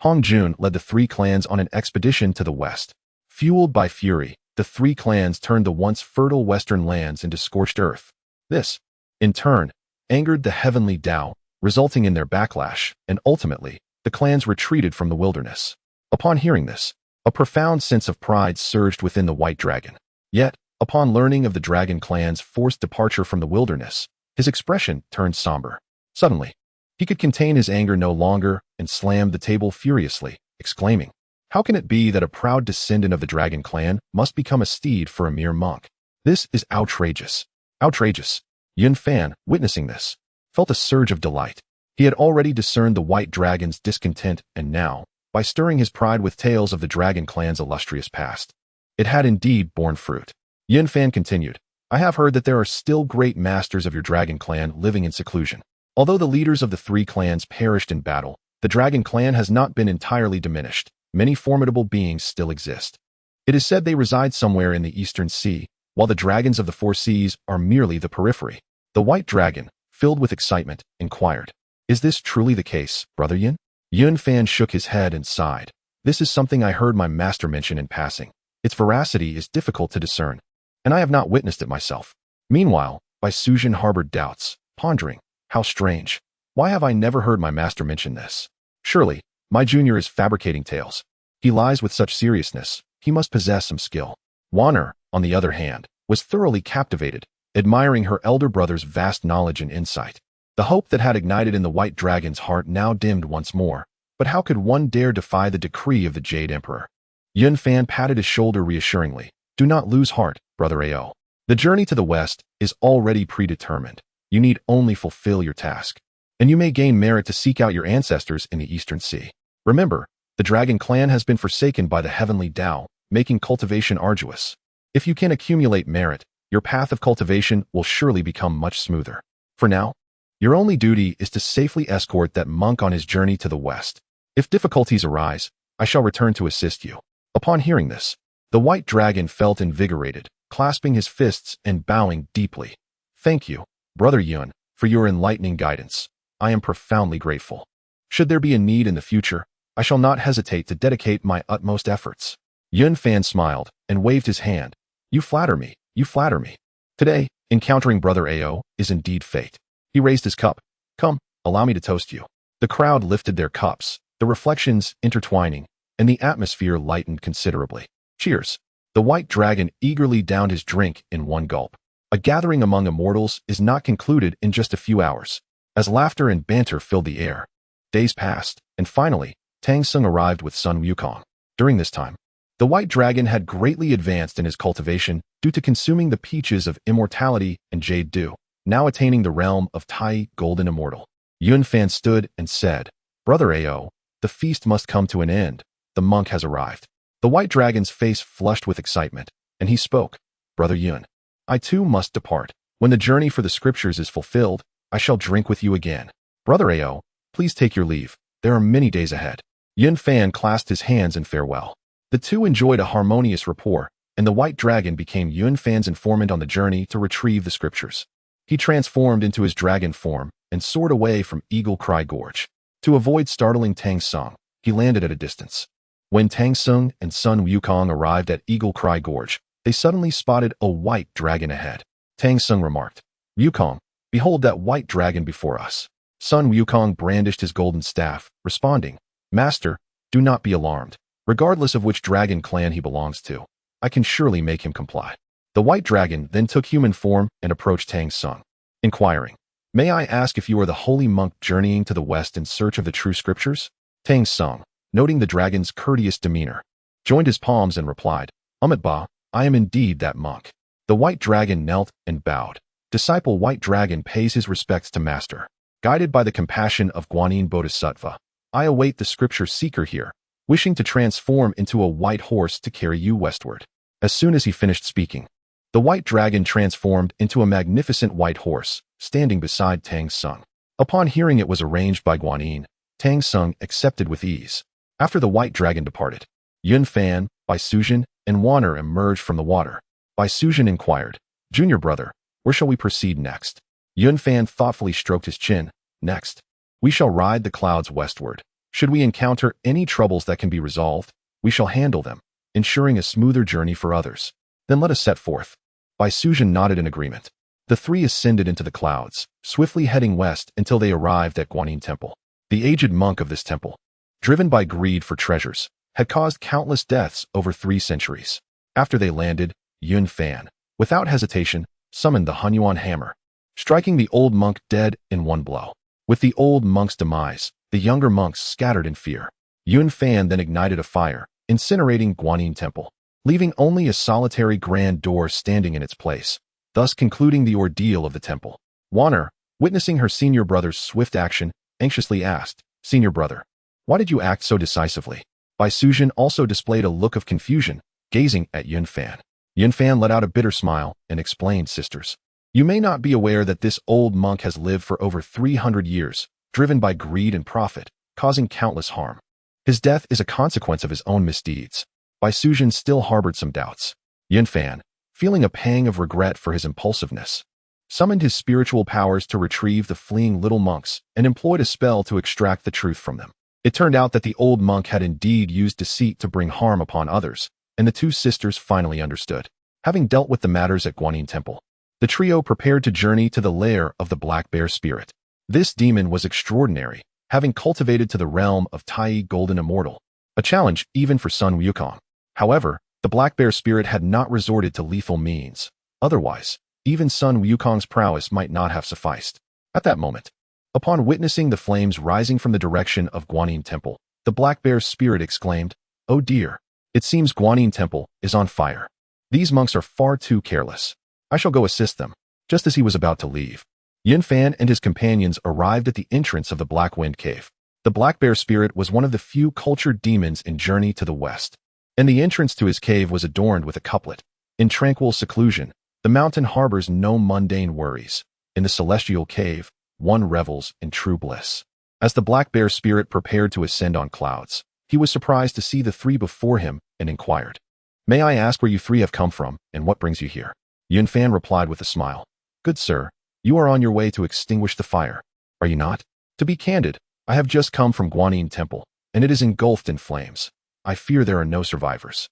Huanghuang led the three clans on an expedition to the west. Fueled by fury, the three clans turned the once fertile western lands into scorched earth. This, in turn, angered the heavenly Dao, resulting in their backlash, and ultimately, the clans retreated from the wilderness. Upon hearing this, a profound sense of pride surged within the White Dragon. Yet, upon learning of the Dragon clan's forced departure from the wilderness, his expression turned somber. Suddenly, he could contain his anger no longer and slammed the table furiously, exclaiming, "How can it be that a proud descendant of the Dragon clan must become a steed for a mere monk? This is outrageous. Outrageous." Yun Fan, witnessing this, felt a surge of delight. He had already discerned the White Dragon's discontent, and now, by stirring his pride with tales of the Dragon clan's illustrious past, it had indeed borne fruit. Yun Fan continued, "I have heard that there are still great masters of your Dragon clan living in seclusion. Although the leaders of the three clans perished in battle, the Dragon clan has not been entirely diminished. Many formidable beings still exist. It is said they reside somewhere in the Eastern Sea, while the dragons of the Four Seas are merely the periphery." The White Dragon, filled with excitement, inquired, "Is this truly the case, Brother Yin?" Yun Fan shook his head and sighed. "This is something I heard my master mention in passing. Its veracity is difficult to discern, and I have not witnessed it myself." Meanwhile, Bai Suzhen harbored doubts, pondering, "How strange. Why have I never heard my master mention this? Surely, my junior is fabricating tales. He lies with such seriousness. He must possess some skill." Wanner, on the other hand, was thoroughly captivated, admiring her elder brother's vast knowledge and insight. The hope that had ignited in the White Dragon's heart now dimmed once more. But how could one dare defy the decree of the Jade Emperor? Yun Fan patted his shoulder reassuringly. "Do not lose heart, Brother Ao. The journey to the west is already predetermined. You need only fulfill your task, and you may gain merit to seek out your ancestors in the Eastern Sea. Remember, the Dragon clan has been forsaken by the heavenly Dao, making cultivation arduous. If you can accumulate merit, your path of cultivation will surely become much smoother. For now, your only duty is to safely escort that monk on his journey to the west. If difficulties arise, I shall return to assist you." Upon hearing this, the White Dragon felt invigorated, clasping his fists and bowing deeply. "Thank you, Brother Yun, for your enlightening guidance. I am profoundly grateful. Should there be a need in the future, I shall not hesitate to dedicate my utmost efforts." Yun Fan smiled and waved his hand. "You flatter me, you flatter me. Today, encountering Brother Ao is indeed fate." He raised his cup. "Come, allow me to toast you." The crowd lifted their cups, the reflections intertwining, and the atmosphere lightened considerably. "Cheers." The White Dragon eagerly downed his drink in one gulp. A gathering among immortals is not concluded in just a few hours. As laughter and banter filled the air, days passed, and finally, Tang Sung arrived with Sun Wukong. During this time, the White Dragon had greatly advanced in his cultivation due to consuming the peaches of immortality and jade dew, now attaining the realm of Tai Golden Immortal. Yun Fan stood and said, "Brother Ao, the feast must come to an end. The monk has arrived." The White Dragon's face flushed with excitement, and he spoke, "Brother Yun, I too must depart. When the journey for the scriptures is fulfilled, I shall drink with you again. Brother Ao, please take your leave. There are many days ahead." Yun Fan clasped his hands in farewell. The two enjoyed a harmonious rapport, and the White Dragon became Yun Fan's informant on the journey to retrieve the scriptures. He transformed into his dragon form and soared away from Eagle Cry Gorge. To avoid startling Tang Sung, he landed at a distance. When Tang Sung and Sun Wukong arrived at Eagle Cry Gorge, they suddenly spotted a white dragon ahead. Tang Sung remarked, "Wukong, behold that white dragon before us." Sun Wukong brandished his golden staff, responding, "Master, do not be alarmed. Regardless of which dragon clan he belongs to, I can surely make him comply." The white dragon then took human form and approached Tang Sung, inquiring, "May I ask if you are the holy monk journeying to the west in search of the true scriptures?" Tang Sung, noting the dragon's courteous demeanor, joined his palms and replied, "Ba, I am indeed that monk." The white dragon knelt and bowed. Disciple White Dragon pays his respects to Master. Guided by the compassion of Guanyin Bodhisattva, I await the scripture seeker here, wishing to transform into a white horse to carry you westward. As soon as he finished speaking, the white dragon transformed into a magnificent white horse, standing beside Tang Sung. Upon hearing it was arranged by Guanyin, Tang Sung accepted with ease. After the white dragon departed, Yun Fan, Bai Sujin, and Wanner emerged from the water. Bai Sujin inquired, "Junior brother, where shall we proceed next?" Yun Fan thoughtfully stroked his chin. "Next, we shall ride the clouds westward. Should we encounter any troubles that can be resolved, we shall handle them, ensuring a smoother journey for others. Then let us set forth." Bai Sujin nodded in agreement. The three ascended into the clouds, swiftly heading west until they arrived at Guanyin Temple. The aged monk of this temple, driven by greed for treasures, had caused countless deaths over 3 centuries. After they landed, Yun Fan, without hesitation, summoned the Huanghuang hammer, striking the old monk dead in one blow. With the old monk's demise, the younger monks scattered in fear. Yun Fan then ignited a fire, incinerating Guanyin Temple, leaving only a solitary grand door standing in its place, thus concluding the ordeal of the temple. Wanner, witnessing her senior brother's swift action, anxiously asked, "Senior brother, why did you act so decisively?" Bai Sujin also displayed a look of confusion, gazing at Yun Fan. Yun Fan let out a bitter smile and explained, "Sisters, you may not be aware that this old monk has lived for over 300 years, driven by greed and profit, causing countless harm. His death is a consequence of his own misdeeds." Bai Sujin still harbored some doubts. Yun Fan, feeling a pang of regret for his impulsiveness, summoned his spiritual powers to retrieve the fleeing little monks and employed a spell to extract the truth from them. It turned out that the old monk had indeed used deceit to bring harm upon others, and the 2 sisters finally understood. Having dealt with the matters at Guanyin Temple, the trio prepared to journey to the lair of the Black Bear Spirit. This demon was extraordinary, having cultivated to the realm of Tai Golden Immortal, a challenge even for Sun Wukong. However, the Black Bear Spirit had not resorted to lethal means. Otherwise, even Sun Wukong's prowess might not have sufficed. At that moment, upon witnessing the flames rising from the direction of Guanyin Temple, the Black Bear's spirit exclaimed, "Oh dear, it seems Guanyin Temple is on fire. These monks are far too careless. I shall go assist them." Just as he was about to leave, Yun Fan and his companions arrived at the entrance of the Black Wind Cave. The Black Bear Spirit was one of the few cultured demons in Journey to the West, and the entrance to his cave was adorned with a couplet. "In tranquil seclusion, the mountain harbors no mundane worries. In the celestial cave, one revels in true bliss." As the Black Bear Spirit prepared to ascend on clouds, he was surprised to see the 3 before him and inquired, "May I ask where you 3 have come from and what brings you here?" Yun Fan replied with a smile, "Good sir, you are on your way to extinguish the fire, are you not?" "To be candid, I have just come from Guanyin Temple, and it is engulfed in flames. I fear there are no survivors."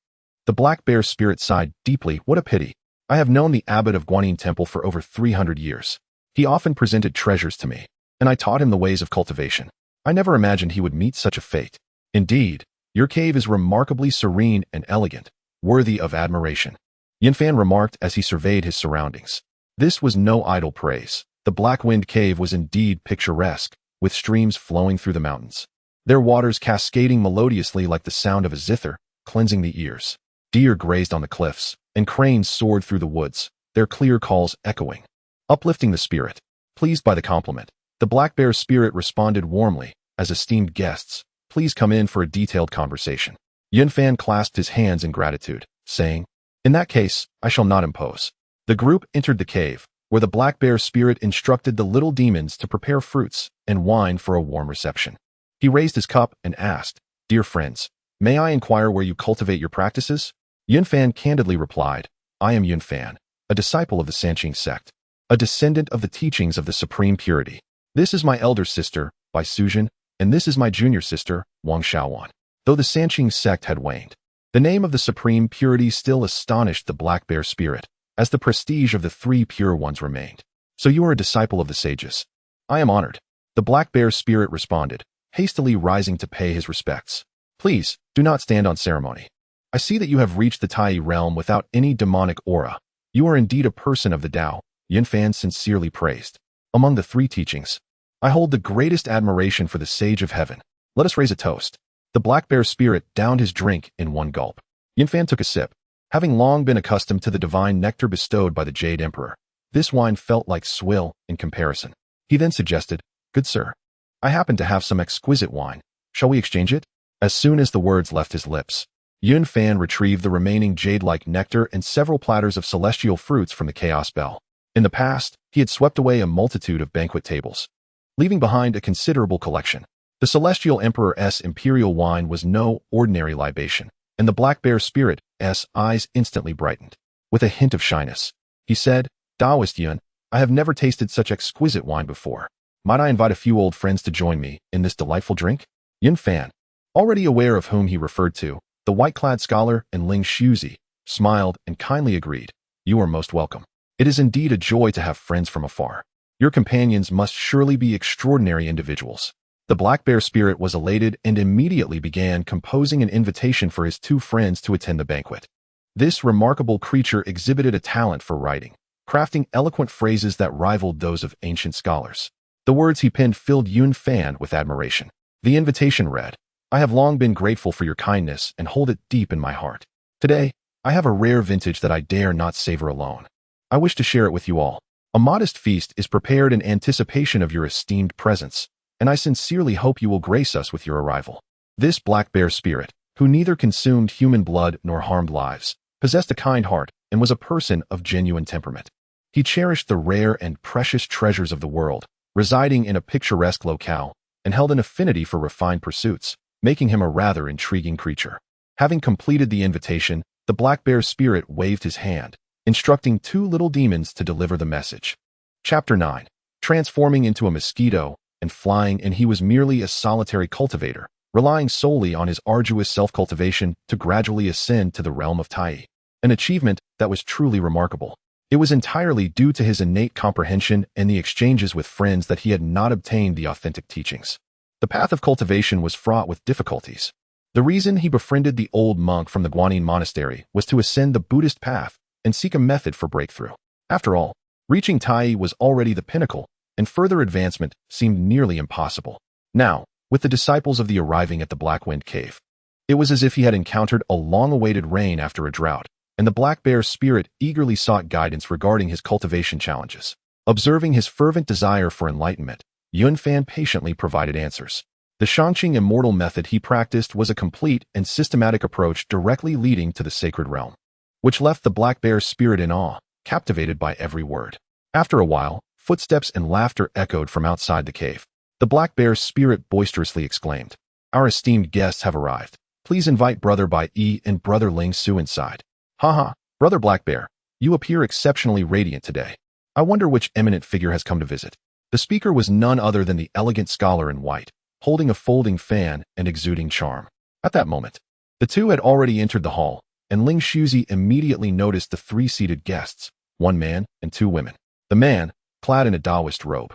The Black Bear Spirit sighed deeply. "What a pity. I have known the abbot of Guanyin Temple for over 300 years. He often presented treasures to me, and I taught him the ways of cultivation. I never imagined he would meet such a fate. Indeed, your cave is remarkably serene and elegant, worthy of admiration." Yun Fan remarked as he surveyed his surroundings. This was no idle praise. The Black Wind Cave was indeed picturesque, with streams flowing through the mountains, their waters cascading melodiously like the sound of a zither, cleansing the ears. Deer grazed on the cliffs, and cranes soared through the woods, their clear calls echoing, uplifting the spirit. Pleased by the compliment, the Black Bear Spirit responded warmly, "As esteemed guests, please come in for a detailed conversation." Yun Fan clasped his hands in gratitude, saying, "In that case, I shall not impose." The group entered the cave, where the Black Bear Spirit instructed the little demons to prepare fruits and wine for a warm reception. He raised his cup and asked, "Dear friends, may I inquire where you cultivate your practices?" Yun Fan candidly replied, "I am Yun Fan, a disciple of the Sanqing sect, a descendant of the teachings of the Supreme Purity. This is my elder sister, Bai Sujin, and this is my junior sister, Wang Shaowan." Though the Sanqing sect had waned, the name of the Supreme Purity still astonished the Black Bear Spirit, as the prestige of the 3 pure ones remained. "So you are a disciple of the sages. I am honored." The Black Bear Spirit responded, hastily rising to pay his respects. "Please, do not stand on ceremony. I see that you have reached the Tai realm without any demonic aura." You are indeed a person of the Tao, Yunfan sincerely praised. Among the three teachings, I hold the greatest admiration for the Sage of Heaven. Let us raise a toast. The black bear spirit downed his drink in one gulp. Yunfan took a sip. Having long been accustomed to the divine nectar bestowed by the Jade Emperor, this wine felt like swill in comparison. He then suggested, "Good sir, I happen to have some exquisite wine. Shall we exchange it?" As soon as the words left his lips, Yunfan retrieved the remaining jade-like nectar and several platters of celestial fruits from the Chaos Bell. In the past, he had swept away a multitude of banquet tables, leaving behind a considerable collection. The Celestial Emperor's imperial wine was no ordinary libation, and the Black Bear Spirit's eyes instantly brightened. With a hint of shyness, he said, "Taoist Yun, I have never tasted such exquisite wine before. Might I invite a few old friends to join me in this delightful drink?" Yunfan, already aware of whom he referred to, the white-clad scholar and Ling Shuzi, smiled and kindly agreed. "You are most welcome. It is indeed a joy to have friends from afar. Your companions must surely be extraordinary individuals." The Black Bear Spirit was elated and immediately began composing an invitation for his two friends to attend the banquet. This remarkable creature exhibited a talent for writing, crafting eloquent phrases that rivaled those of ancient scholars. The words he penned filled Yunfan with admiration. The invitation read, "I have long been grateful for your kindness and hold it deep in my heart. Today, I have a rare vintage that I dare not savor alone. I wish to share it with you all. A modest feast is prepared in anticipation of your esteemed presence, and I sincerely hope you will grace us with your arrival." This Black Bear Spirit, who neither consumed human blood nor harmed lives, possessed a kind heart and was a person of genuine temperament. He cherished the rare and precious treasures of the world, residing in a picturesque locale, and held an affinity for refined pursuits, making him a rather intriguing creature. Having completed the invitation, the Black Bear Spirit waved his hand, instructing two little demons to deliver the message. Chapter 9. Transforming into a mosquito and flying, and he was merely a solitary cultivator, relying solely on his arduous self-cultivation to gradually ascend to the realm of Tai, an achievement that was truly remarkable. It was entirely due to his innate comprehension and the exchanges with friends that he had not obtained the authentic teachings. The path of cultivation was fraught with difficulties. The reason he befriended the old monk from the Guanyin monastery was to ascend the Buddhist path and seek a method for breakthrough. After all, reaching Tai was already the pinnacle, and further advancement seemed nearly impossible. Now, with the disciples of the arriving at the Black Wind Cave, it was as if he had encountered a long-awaited rain after a drought, and the Black Bear Spirit eagerly sought guidance regarding his cultivation challenges. Observing his fervent desire for enlightenment, Yunfan patiently provided answers. The Shangqing immortal method he practiced was a complete and systematic approach directly leading to the sacred realm, which left the Black Bear Spirit in awe, captivated by every word. After a while, footsteps and laughter echoed from outside the cave. The Black Bear Spirit boisterously exclaimed, "Our esteemed guests have arrived. Please invite Brother Bai Yi and Brother Ling Su inside." "Haha, Brother Black Bear, you appear exceptionally radiant today. I wonder which eminent figure has come to visit." The speaker was none other than the elegant scholar in white, holding a folding fan and exuding charm. At that moment, the two had already entered the hall, and Ling Shuzi immediately noticed the three seated guests, one man and two women. The man, clad in a Taoist robe,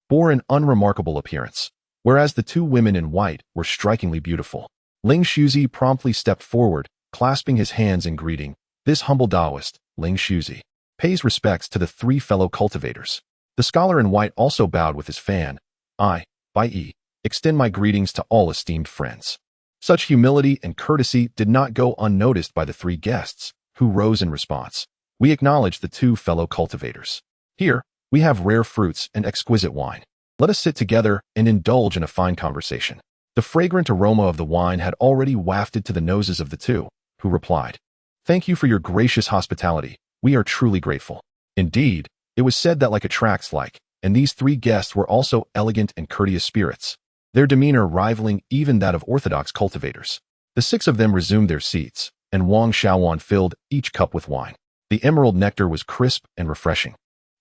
bore an unremarkable appearance, whereas the two women in white were strikingly beautiful. Ling Shuzi promptly stepped forward, clasping his hands in greeting. This humble Taoist, Ling Shuzi, pays respects to the three fellow cultivators. The scholar in white also bowed with his fan. "I, Bai Yi, extend my greetings to all esteemed friends." Such humility and courtesy did not go unnoticed by the three guests, who rose in response. "We acknowledge the two fellow cultivators. Here, we have rare fruits and exquisite wine. Let us sit together and indulge in a fine conversation." The fragrant aroma of the wine had already wafted to the noses of the two, who replied, "Thank you for your gracious hospitality. We are truly grateful." Indeed, it was said that like attracts like, and these three guests were also elegant and courteous spirits, their demeanor rivaling even that of orthodox cultivators. The six of them resumed their seats, and Wang Xiaowan filled each cup with wine. The emerald nectar was crisp and refreshing,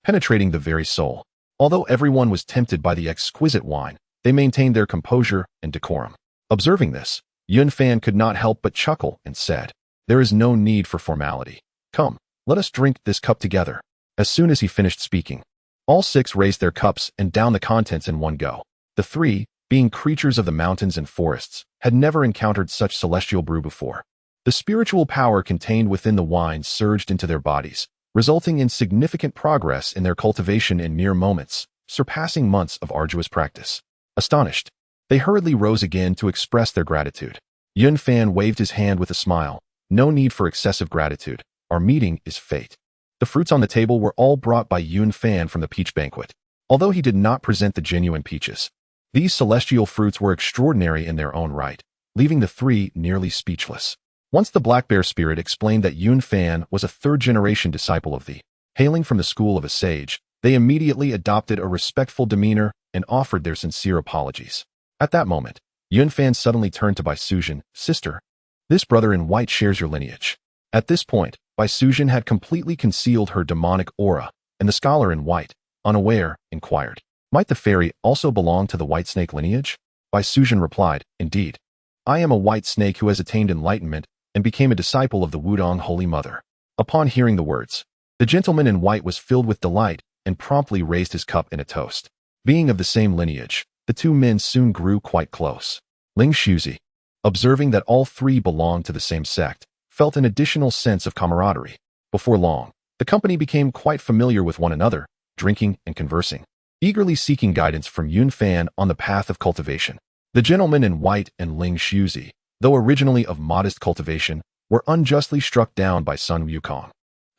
penetrating the very soul. Although everyone was tempted by the exquisite wine, they maintained their composure and decorum. Observing this, Yunfan could not help but chuckle and said, "There is no need for formality. Come, let us drink this cup together." As soon as he finished speaking, all six raised their cups and downed the contents in one go. The three, being creatures of the mountains and forests, had never encountered such celestial brew before. The spiritual power contained within the wine surged into their bodies, resulting in significant progress in their cultivation in mere moments, surpassing months of arduous practice. Astonished, they hurriedly rose again to express their gratitude. Yun Fan waved his hand with a smile. No need for excessive gratitude. Our meeting is fate. The fruits on the table were all brought by Yun Fan from the peach banquet. Although he did not present the genuine peaches, these celestial fruits were extraordinary in their own right, leaving the three nearly speechless. Once the Black Bear spirit explained that Yun Fan was a third-generation disciple of the, hailing from the school of a sage, they immediately adopted a respectful demeanor and offered their sincere apologies. At that moment, Yun Fan suddenly turned to Bai Sujin, "Sister, this brother in white shares your lineage." At this point, Bai Sujin had completely concealed her demonic aura, and the scholar in white, unaware, inquired, "Might the fairy also belong to the white snake lineage?" Bai Sujin replied, "Indeed. I am a white snake who has attained enlightenment and became a disciple of the Wudong Holy Mother." Upon hearing the words, the gentleman in white was filled with delight and promptly raised his cup in a toast. Being of the same lineage, the two men soon grew quite close. Ling Shuzi, observing that all three belonged to the same sect, felt an additional sense of camaraderie. Before long, the company became quite familiar with one another, drinking and conversing, eagerly seeking guidance from Yun Fan on the path of cultivation. The gentleman in white and Ling Shuzi, though originally of modest cultivation, were unjustly struck down by Sun Wukong,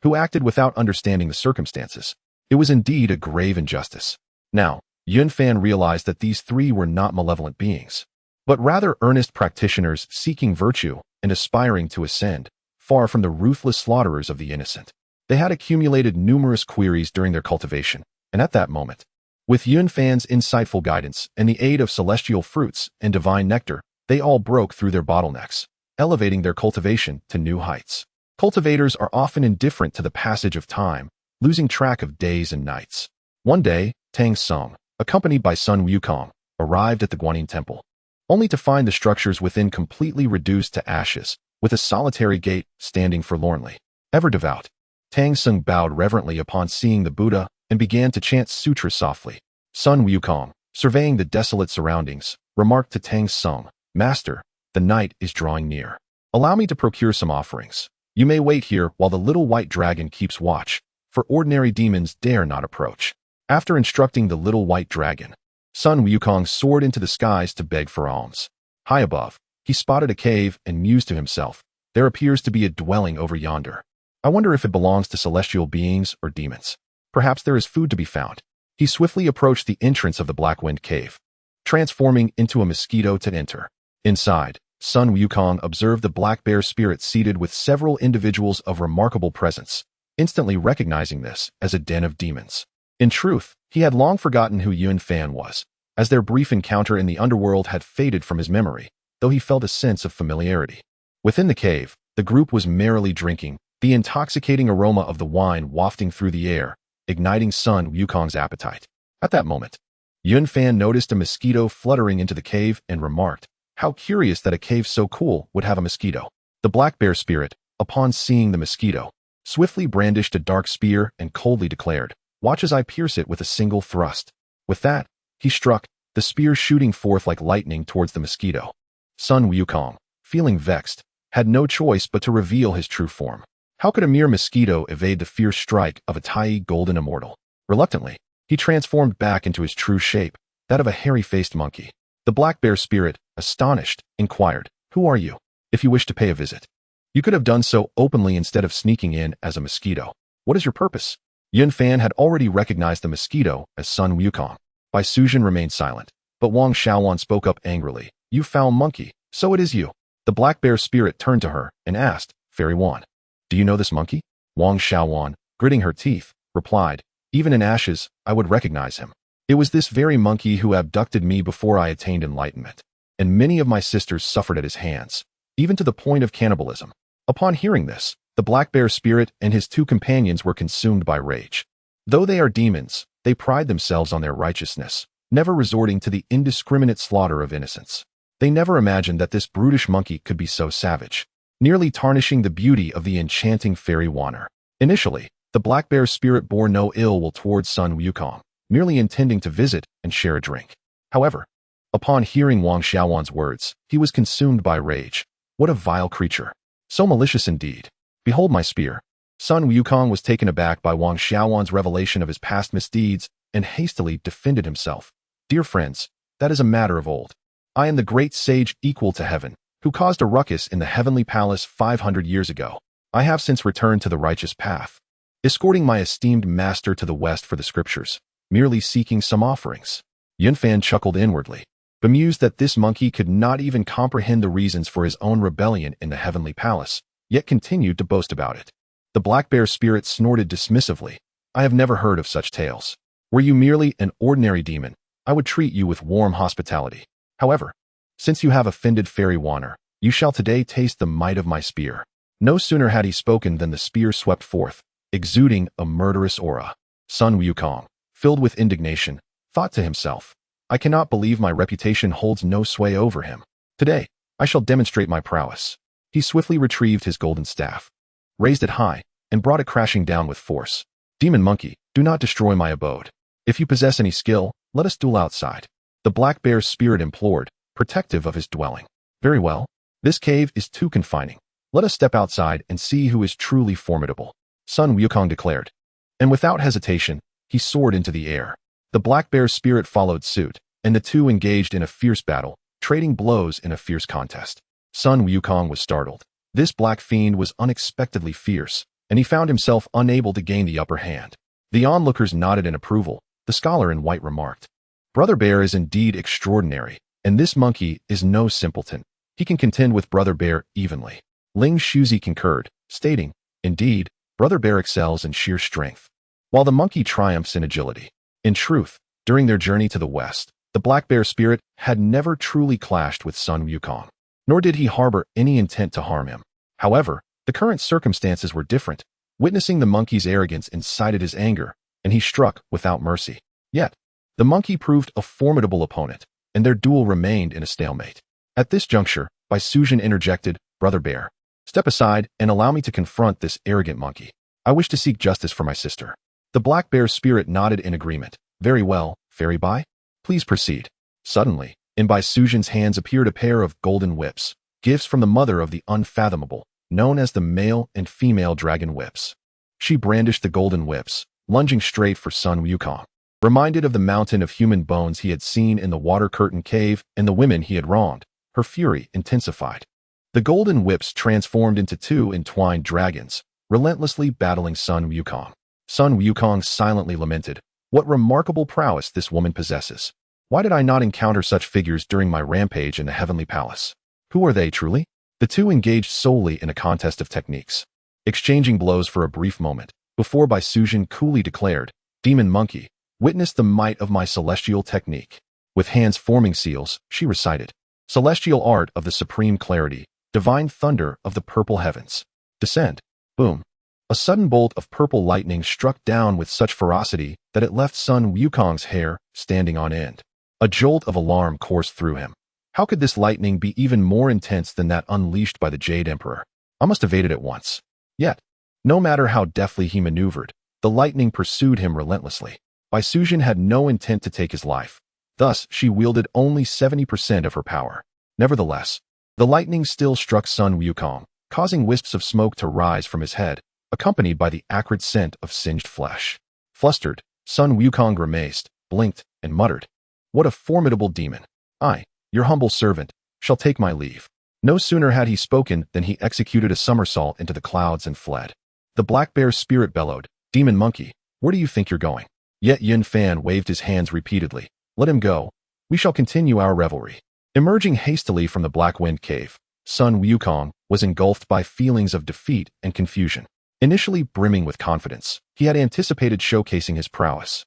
who acted without understanding the circumstances. It was indeed a grave injustice. Now, Yun Fan realized that these three were not malevolent beings, but rather earnest practitioners seeking virtue and aspiring to ascend, far from the ruthless slaughterers of the innocent. They had accumulated numerous queries during their cultivation, and at that moment, with Yun Fan's insightful guidance and the aid of celestial fruits and divine nectar, they all broke through their bottlenecks, elevating their cultivation to new heights. Cultivators are often indifferent to the passage of time, losing track of days and nights. One day, Tang Sung, accompanied by Sun Wukong, arrived at the Guanyin Temple, only to find the structures within completely reduced to ashes, with a solitary gate standing forlornly. Ever devout, Tang Sung bowed reverently upon seeing the Buddha and began to chant sutras softly. Sun Wukong, surveying the desolate surroundings, remarked to Tang Sung, "Master, the night is drawing near. Allow me to procure some offerings. You may wait here while the little white dragon keeps watch, for ordinary demons dare not approach." After instructing the little white dragon, Sun Wukong soared into the skies to beg for alms. High above, he spotted a cave and mused to himself, "There appears to be a dwelling over yonder. I wonder if it belongs to celestial beings or demons. Perhaps there is food to be found." He swiftly approached the entrance of the Black Wind Cave, transforming into a mosquito to enter. Inside, Sun Wukong observed the Black Bear spirit seated with several individuals of remarkable presence, instantly recognizing this as a den of demons. In truth, he had long forgotten who Yun Fan was, as their brief encounter in the underworld had faded from his memory, though he felt a sense of familiarity. Within the cave, the group was merrily drinking, the intoxicating aroma of the wine wafting through the air, igniting Sun Wukong's appetite. At that moment, Yun Fan noticed a mosquito fluttering into the cave and remarked, "How curious that a cave so cool would have a mosquito." The Black Bear spirit, upon seeing the mosquito, swiftly brandished a dark spear and coldly declared, "Watch as I pierce it with a single thrust." With that, he struck, the spear shooting forth like lightning towards the mosquito. Sun Wukong, feeling vexed, had no choice but to reveal his true form. How could a mere mosquito evade the fierce strike of a Tai golden immortal? Reluctantly, he transformed back into his true shape, that of a hairy-faced monkey. The Black Bear spirit, astonished, inquired, "Who are you? If you wish to pay a visit, you could have done so openly instead of sneaking in as a mosquito. What is your purpose?" Yun Fan had already recognized the mosquito as Sun Wukong. Bai Sujin remained silent, but Wang Xiaowan spoke up angrily, "You foul monkey, so it is you." The Black Bear spirit turned to her and asked, "Fairy Wan, do you know this monkey?" Wang Xiaowan, gritting her teeth, replied, "Even in ashes, I would recognize him. It was this very monkey who abducted me before I attained enlightenment, and many of my sisters suffered at his hands, even to the point of cannibalism." Upon hearing this, the Black Bear spirit and his two companions were consumed by rage. Though they are demons, they pride themselves on their righteousness, never resorting to the indiscriminate slaughter of innocents. They never imagined that this brutish monkey could be so savage, nearly tarnishing the beauty of the enchanting fairy Wanner. Initially, the Black Bear spirit bore no ill will towards Sun Wukong, merely intending to visit and share a drink. However, upon hearing Wang Xiaowan's words, he was consumed by rage. What a vile creature! So malicious indeed. Behold my spear. Sun Wukong was taken aback by Wang Xiaowan's revelation of his past misdeeds and hastily defended himself. Dear friends, that is a matter of old. I am the great sage equal to heaven, who caused a ruckus in the heavenly palace 500 years ago. I have since returned to the righteous path, escorting my esteemed master to the west for the scriptures, merely seeking some offerings. Yunfan chuckled inwardly, bemused that this monkey could not even comprehend the reasons for his own rebellion in the heavenly palace, yet continued to boast about it. The black bear spirit snorted dismissively. I have never heard of such tales. Were you merely an ordinary demon, I would treat you with warm hospitality. However, since you have offended Fairy Wanner, you shall today taste the might of my spear. No sooner had he spoken than the spear swept forth, exuding a murderous aura. Sun Wukong, filled with indignation, thought to himself, I cannot believe my reputation holds no sway over him. Today, I shall demonstrate my prowess. He swiftly retrieved his golden staff, raised it high, and brought it crashing down with force. Demon monkey, do not destroy my abode. If you possess any skill, let us duel outside. The black bear's spirit implored, protective of his dwelling. Very well. This cave is too confining. Let us step outside and see who is truly formidable, Sun Wukong declared. And without hesitation, he soared into the air. The black bear's spirit followed suit, and the two engaged in a fierce battle, trading blows in a fierce contest. Sun Wukong was startled. This black fiend was unexpectedly fierce, and he found himself unable to gain the upper hand. The onlookers nodded in approval. The scholar in white remarked, Brother Bear is indeed extraordinary, and this monkey is no simpleton. He can contend with Brother Bear evenly. Ling Shuzi concurred, stating, Indeed, Brother Bear excels in sheer strength, while the monkey triumphs in agility. In truth, during their journey to the west, the black bear spirit had never truly clashed with Sun Wukong, nor did he harbor any intent to harm him. However, the current circumstances were different. Witnessing the monkey's arrogance incited his anger, and he struck without mercy. Yet, the monkey proved a formidable opponent, and their duel remained in a stalemate. At this juncture, Bai Suzhen interjected, Brother Bear, step aside and allow me to confront this arrogant monkey. I wish to seek justice for my sister. The black bear's spirit nodded in agreement. Very well, Fairy Bai. Please proceed. Suddenly, in Bai Suzhen's hands appeared a pair of golden whips, gifts from the mother of the unfathomable, known as the male and female dragon whips. She brandished the golden whips, lunging straight for Sun Wukong. Reminded of the mountain of human bones he had seen in the water curtain cave and the women he had wronged, her fury intensified. The golden whips transformed into two entwined dragons, relentlessly battling Sun Wukong. Sun Wukong silently lamented, What remarkable prowess this woman possesses. Why did I not encounter such figures during my rampage in the heavenly palace? Who are they truly? The two engaged solely in a contest of techniques, exchanging blows for a brief moment, before Bai Suzhen coolly declared, Demon monkey, witness the might of my celestial technique. With hands forming seals, she recited, Celestial art of the supreme clarity, divine thunder of the purple heavens. Descend. Boom. A sudden bolt of purple lightning struck down with such ferocity that it left Sun Wukong's hair standing on end. A jolt of alarm coursed through him. How could this lightning be even more intense than that unleashed by the Jade Emperor? I must evade it at once. Yet, no matter how deftly he maneuvered, the lightning pursued him relentlessly. Bai Suzhen had no intent to take his life. Thus, she wielded only 70% of her power. Nevertheless, the lightning still struck Sun Wukong, causing wisps of smoke to rise from his head, accompanied by the acrid scent of singed flesh. Flustered, Sun Wukong grimaced, blinked, and muttered, What a formidable demon! I, your humble servant, shall take my leave. No sooner had he spoken than he executed a somersault into the clouds and fled. The black bear's spirit bellowed, Demon monkey, where do you think you're going? Yet Yun Fan waved his hands repeatedly. Let him go. We shall continue our revelry. Emerging hastily from the Black Wind Cave, Sun Wukong was engulfed by feelings of defeat and confusion. Initially brimming with confidence, he had anticipated showcasing his prowess,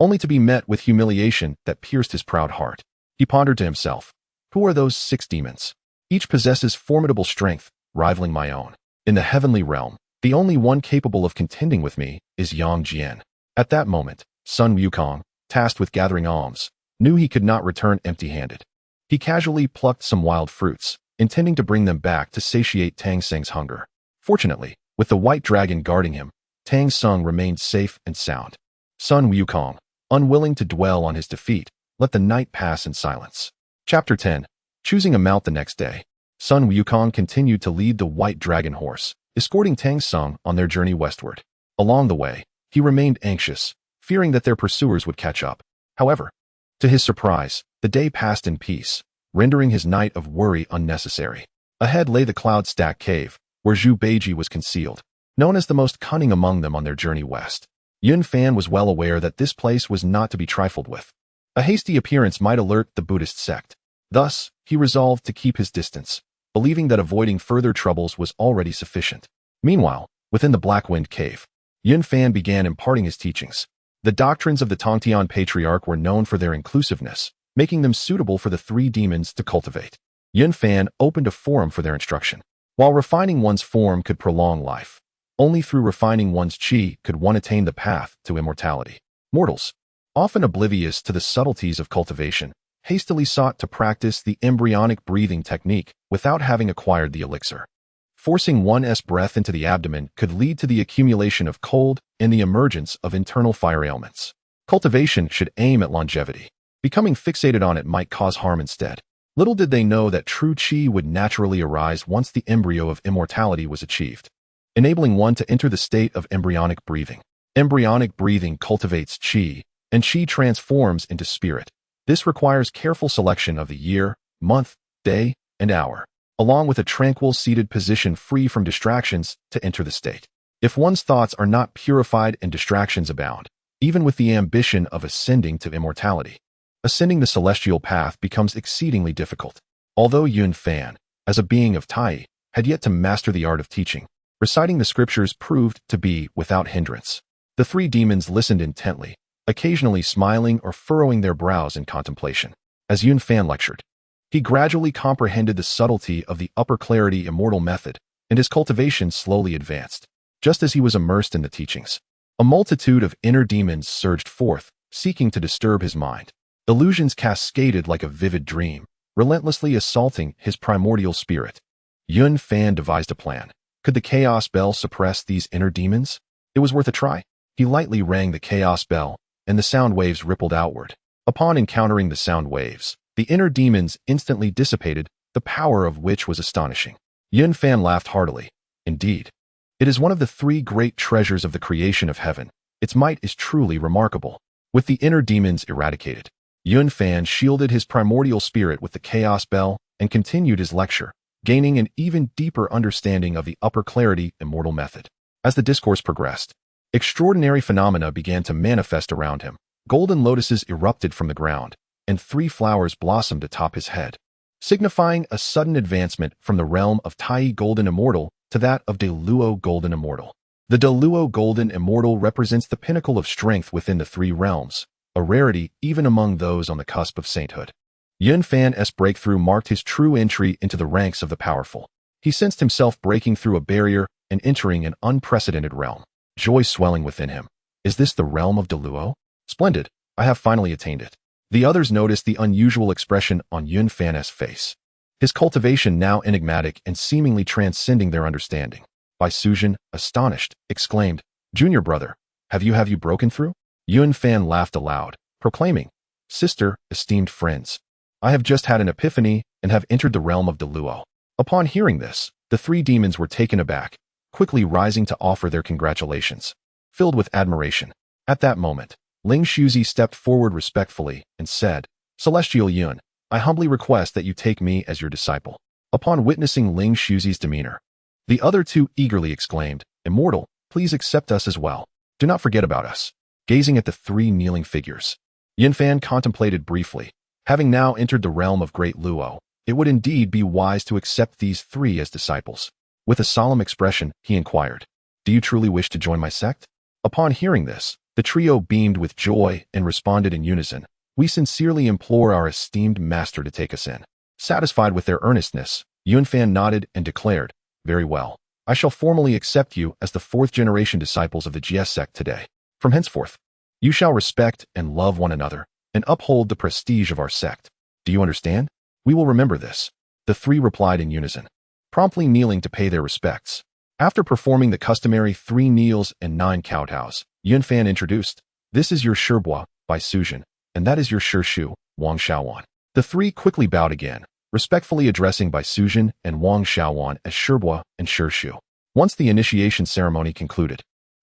only to be met with humiliation that pierced his proud heart. He pondered to himself, Who are those 6 demons? Each possesses formidable strength, rivaling my own. In the heavenly realm, the only one capable of contending with me is Yang Jian. At that moment, Sun Wukong, tasked with gathering alms, knew he could not return empty-handed. He casually plucked some wild fruits, intending to bring them back to satiate Tang Seng's hunger. Fortunately, with the white dragon guarding him, Tang Seng remained safe and sound. Sun Wukong, unwilling to dwell on his defeat, let the night pass in silence. Chapter 10. Choosing a mount the next day. Sun Wukong continued to lead the white dragon horse, escorting Tang Sung on their journey westward. Along the way, he remained anxious, fearing that their pursuers would catch up. However, to his surprise, the day passed in peace, rendering his night of worry unnecessary. Ahead lay the cloud-stack cave, where Zhu Beiji was concealed, known as the most cunning among them on their journey west. Yun Fan was well aware that this place was not to be trifled with. A hasty appearance might alert the Buddhist sect. Thus, he resolved to keep his distance, believing that avoiding further troubles was already sufficient. Meanwhile, within the Black Wind Cave, Yun Fan began imparting his teachings. The doctrines of the Tongtian Patriarch were known for their inclusiveness, making them suitable for the three demons to cultivate. Yun Fan opened a forum for their instruction. While refining one's form could prolong life, only through refining one's qi could one attain the path to immortality. Mortals, often oblivious to the subtleties of cultivation, hastily sought to practice the embryonic breathing technique without having acquired the elixir. Forcing one's breath into the abdomen could lead to the accumulation of cold and the emergence of internal fire ailments. Cultivation should aim at longevity. Becoming fixated on it might cause harm instead. Little did they know that true qi would naturally arise once the embryo of immortality was achieved, enabling one to enter the state of embryonic breathing. Embryonic breathing cultivates qi, and qi transforms into spirit. This requires careful selection of the year, month, day, and hour, along with a tranquil seated position free from distractions to enter the state. If one's thoughts are not purified and distractions abound, even with the ambition of ascending to immortality, ascending the celestial path becomes exceedingly difficult. Although Yun Fan, as a being of Tai, had yet to master the art of teaching, reciting the scriptures proved to be without hindrance. The three demons listened intently, occasionally smiling or furrowing their brows in contemplation. As Yun Fan lectured, he gradually comprehended the subtlety of the upper clarity immortal method, and his cultivation slowly advanced. Just as he was immersed in the teachings, a multitude of inner demons surged forth, seeking to disturb his mind. Illusions cascaded like a vivid dream, relentlessly assaulting his primordial spirit. Yun Fan devised a plan. Could the chaos bell suppress these inner demons? It was worth a try. He lightly rang the chaos bell, and the sound waves rippled outward. Upon encountering the sound waves, the inner demons instantly dissipated, the power of which was astonishing. Yun Fan laughed heartily. Indeed, it is one of the three great treasures of the creation of heaven. Its might is truly remarkable. With the inner demons eradicated, Yun Fan shielded his primordial spirit with the chaos bell and continued his lecture, gaining an even deeper understanding of the upper clarity immortal method. As the discourse progressed, extraordinary phenomena began to manifest around him. Golden lotuses erupted from the ground, and 3 flowers blossomed atop his head, signifying a sudden advancement from the realm of Tai Golden Immortal to that of De Luo Golden Immortal. The De Luo Golden Immortal represents the pinnacle of strength within the 3 realms, a rarity even among those on the cusp of sainthood. Yun Fan's breakthrough marked his true entry into the ranks of the powerful. He sensed himself breaking through a barrier and entering an unprecedented realm. Joy swelling within him. Is this the realm of De Luo? Splendid, I have finally attained it. The others noticed the unusual expression on Yun Fan's face. His cultivation now enigmatic and seemingly transcending their understanding. Bai Sujin, astonished, exclaimed, Junior brother, have you broken through? Yun Fan laughed aloud, proclaiming, Sister, esteemed friends, I have just had an epiphany and have entered the realm of De Luo. Upon hearing this, the 3 demons were taken aback, quickly rising to offer their congratulations. Filled with admiration, at that moment, Ling Shuzi stepped forward respectfully and said, Celestial Yun, I humbly request that you take me as your disciple. Upon witnessing Ling Shuzi's demeanor, the other 2 eagerly exclaimed, Immortal, please accept us as well. Do not forget about us. Gazing at the 3 kneeling figures, Yun Fan contemplated briefly. Having now entered the realm of Great Luo, it would indeed be wise to accept these 3 as disciples. With a solemn expression, he inquired, Do you truly wish to join my sect? Upon hearing this, the trio beamed with joy and responded in unison, We sincerely implore our esteemed master to take us in. Satisfied with their earnestness, Yun Fan nodded and declared, Very well. I shall formally accept you as the 4th generation disciples of the Jie Sect today. From henceforth, you shall respect and love one another and uphold the prestige of our sect. Do you understand? We will remember this. The 3 replied in unison, promptly kneeling to pay their respects. After performing the customary 3 kneels and 9 kowtows, Yun Fan introduced, This is your Shibua, Bai Sujin, and that is your Shu, Wang Xiaowan. The 3 quickly bowed again, respectfully addressing Bai Sujin and Wang Xiaowan as Shibua and Shu. Once the initiation ceremony concluded,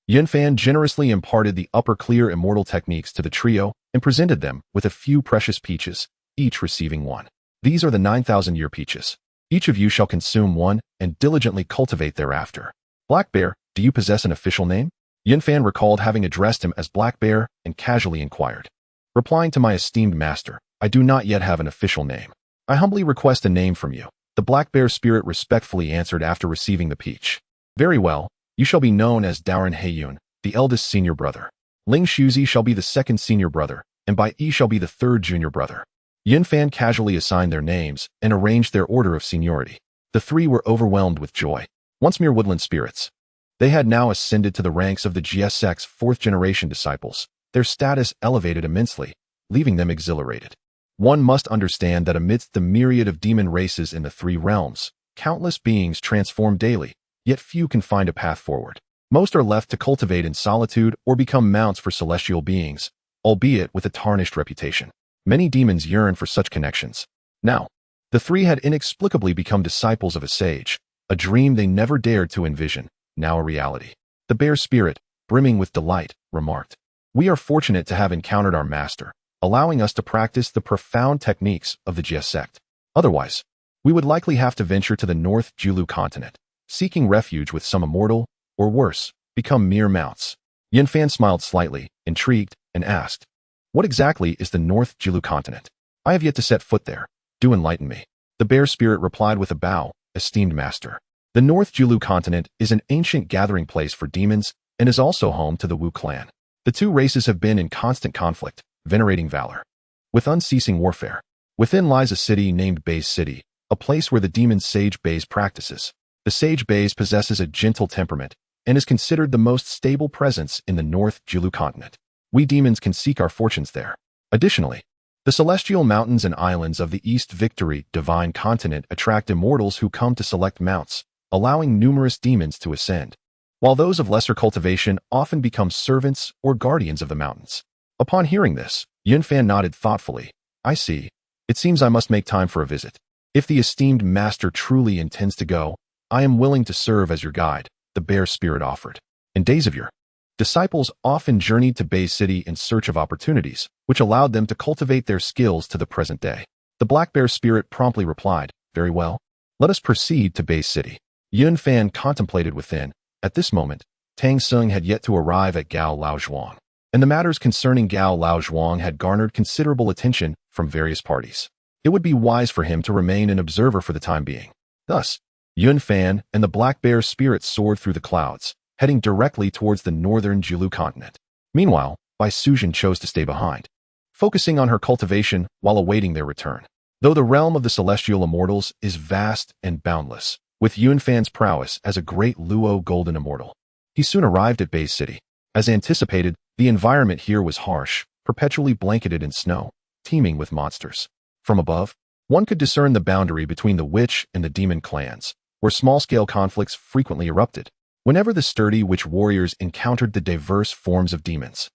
Yunfan generously imparted the upper clear immortal techniques to the trio and presented them with a few precious peaches, each receiving one. These are the 9,000-year peaches. Each of you shall consume one and diligently cultivate thereafter. Black Bear, do you possess an official name? Yunfan recalled having addressed him as Black Bear and casually inquired. Replying to my esteemed master, I do not yet have an official name. I humbly request a name from you. The Black Bear spirit respectfully answered after receiving the peach. Very well, you shall be known as Daoran Heiyun, the eldest senior brother. Ling Shuzi shall be the second senior brother, and Bai Yi shall be the third junior brother. Yunfan casually assigned their names and arranged their order of seniority. The three were overwhelmed with joy. Once mere woodland spirits, they had now ascended to the ranks of the Jie Sect's fourth-generation disciples. Their status elevated immensely, leaving them exhilarated. One must understand that amidst the myriad of demon races in the three realms, countless beings transform daily, yet few can find a path forward. Most are left to cultivate in solitude or become mounts for celestial beings, albeit with a tarnished reputation. Many demons yearn for such connections. Now, the three had inexplicably become disciples of a sage, a dream they never dared to envision, now a reality. The bear spirit, brimming with delight, remarked, "We are fortunate to have encountered our master, allowing us to practice the profound techniques of the Jie Sect. Otherwise, we would likely have to venture to the North Julu continent, seeking refuge with some immortal, or worse, become mere mounts." Yunfan smiled slightly, intrigued, and asked, "What exactly is the North Julu continent? I have yet to set foot there. Do enlighten me." The bear spirit replied with a bow, "Esteemed master, the North Julu continent is an ancient gathering place for demons and is also home to the Wu clan. The two races have been in constant conflict, venerating valor, with unceasing warfare. Within lies a city named Baize City, a place where the demon sage Baize practices. The sage Baize possesses a gentle temperament and is considered the most stable presence in the North Julu continent. We demons can seek our fortunes there. Additionally, the celestial mountains and islands of the East Victory divine continent attract immortals who come to select mounts, allowing numerous demons to ascend, while those of lesser cultivation often become servants or guardians of the mountains." Upon hearing this, Yunfan nodded thoughtfully. "I see. It seems I must make time for a visit. If the esteemed master truly intends to go, I am willing to serve as your guide," the bear spirit offered. In days of yore, disciples often journeyed to Baize City in search of opportunities, which allowed them to cultivate their skills to the present day. The black bear spirit promptly replied, "Very well. Let us proceed to Baize City." Yunfan contemplated within. At this moment, Tang Sung had yet to arrive at Gao Laozhuang, and the matters concerning Gao Laozhuang had garnered considerable attention from various parties. It would be wise for him to remain an observer for the time being. Thus, Yunfan and the black bear spirit soared through the clouds, heading directly towards the northern Julu continent. Meanwhile, Bai Suzhen chose to stay behind, focusing on her cultivation while awaiting their return. Though the realm of the celestial immortals is vast and boundless, with Yunfan's prowess as a great Luo golden immortal, he soon arrived at Baize City. As anticipated, the environment here was harsh, perpetually blanketed in snow, teeming with monsters. From above, one could discern the boundary between the witch and the demon clans, where small-scale conflicts frequently erupted. Whenever the sturdy witch warriors encountered the diverse forms of demons,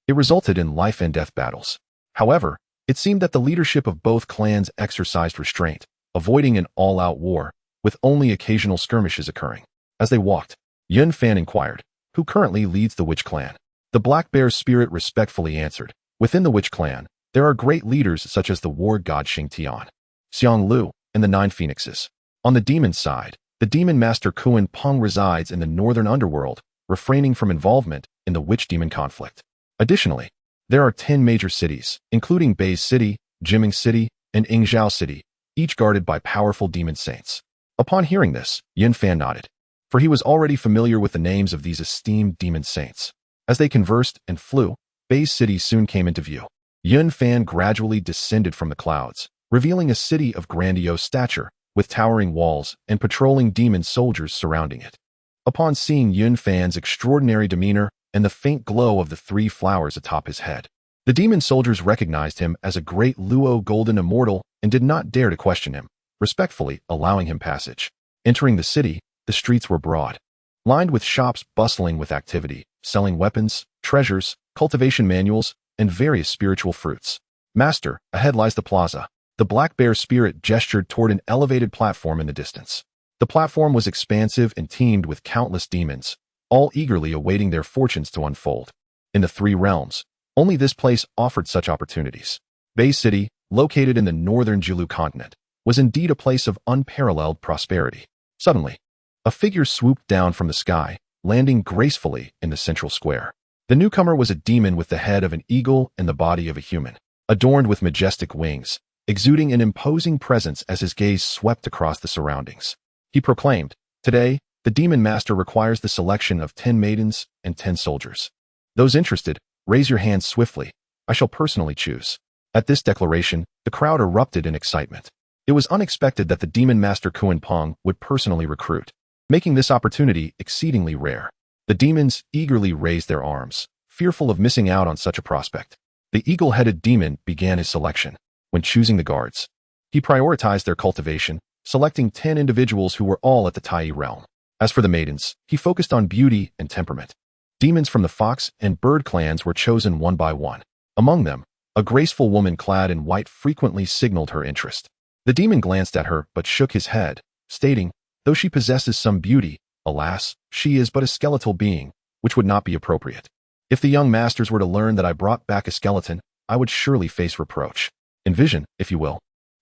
it resulted in life-and-death battles. However, it seemed that the leadership of both clans exercised restraint, avoiding an all-out war, with only occasional skirmishes occurring. As they walked, Yunfan inquired, "Who currently leads the witch clan?" The black bear spirit respectfully answered, "Within the witch clan, there are great leaders such as the war god Xingtian, Xiang Lu, and the 9 phoenixes. On the demon side, the demon master Kuan Peng resides in the northern underworld, refraining from involvement in the witch-demon conflict. Additionally, there are 10 major cities, including Baize City, Jiming City, and Yingzhou City, each guarded by powerful demon saints." Upon hearing this, Yunfan nodded, for he was already familiar with the names of these esteemed demon saints. As they conversed and flew, Baize City soon came into view. Yunfan gradually descended from the clouds, revealing a city of grandiose stature, with towering walls and patrolling demon soldiers surrounding it. Upon seeing Yunfan's extraordinary demeanor and the faint glow of the 3 flowers atop his head, the demon soldiers recognized him as a great Luo golden immortal and did not dare to question him, respectfully allowing him passage. Entering the city, the streets were broad, lined with shops bustling with activity, selling weapons, treasures, cultivation manuals, and various spiritual fruits. "Master, ahead lies the plaza." The black bear spirit gestured toward an elevated platform in the distance. The platform was expansive and teemed with countless demons, all eagerly awaiting their fortunes to unfold. In the three realms, only this place offered such opportunities. Bay City, located in the northern Jilu continent, was indeed a place of unparalleled prosperity. Suddenly, a figure swooped down from the sky, landing gracefully in the central square. The newcomer was a demon with the head of an eagle and the body of a human, adorned with majestic wings, exuding an imposing presence as his gaze swept across the surroundings. He proclaimed, "Today, the demon master requires the selection of 10 maidens and 10 soldiers. Those interested, raise your hands swiftly. I shall personally choose." At this declaration, the crowd erupted in excitement. It was unexpected that the demon master Huanghuang would personally recruit, making this opportunity exceedingly rare. The demons eagerly raised their arms, fearful of missing out on such a prospect. The eagle-headed demon began his selection. When choosing the guards, he prioritized their cultivation, selecting 10 individuals who were all at the Tai realm. As for the maidens, he focused on beauty and temperament. Demons from the fox and bird clans were chosen one by one. Among them, a graceful woman clad in white frequently signaled her interest. The demon glanced at her but shook his head, stating, "Though she possesses some beauty, alas, she is but a skeletal being, which would not be appropriate. If the young masters were to learn that I brought back a skeleton, I would surely face reproach. Envision, if you will,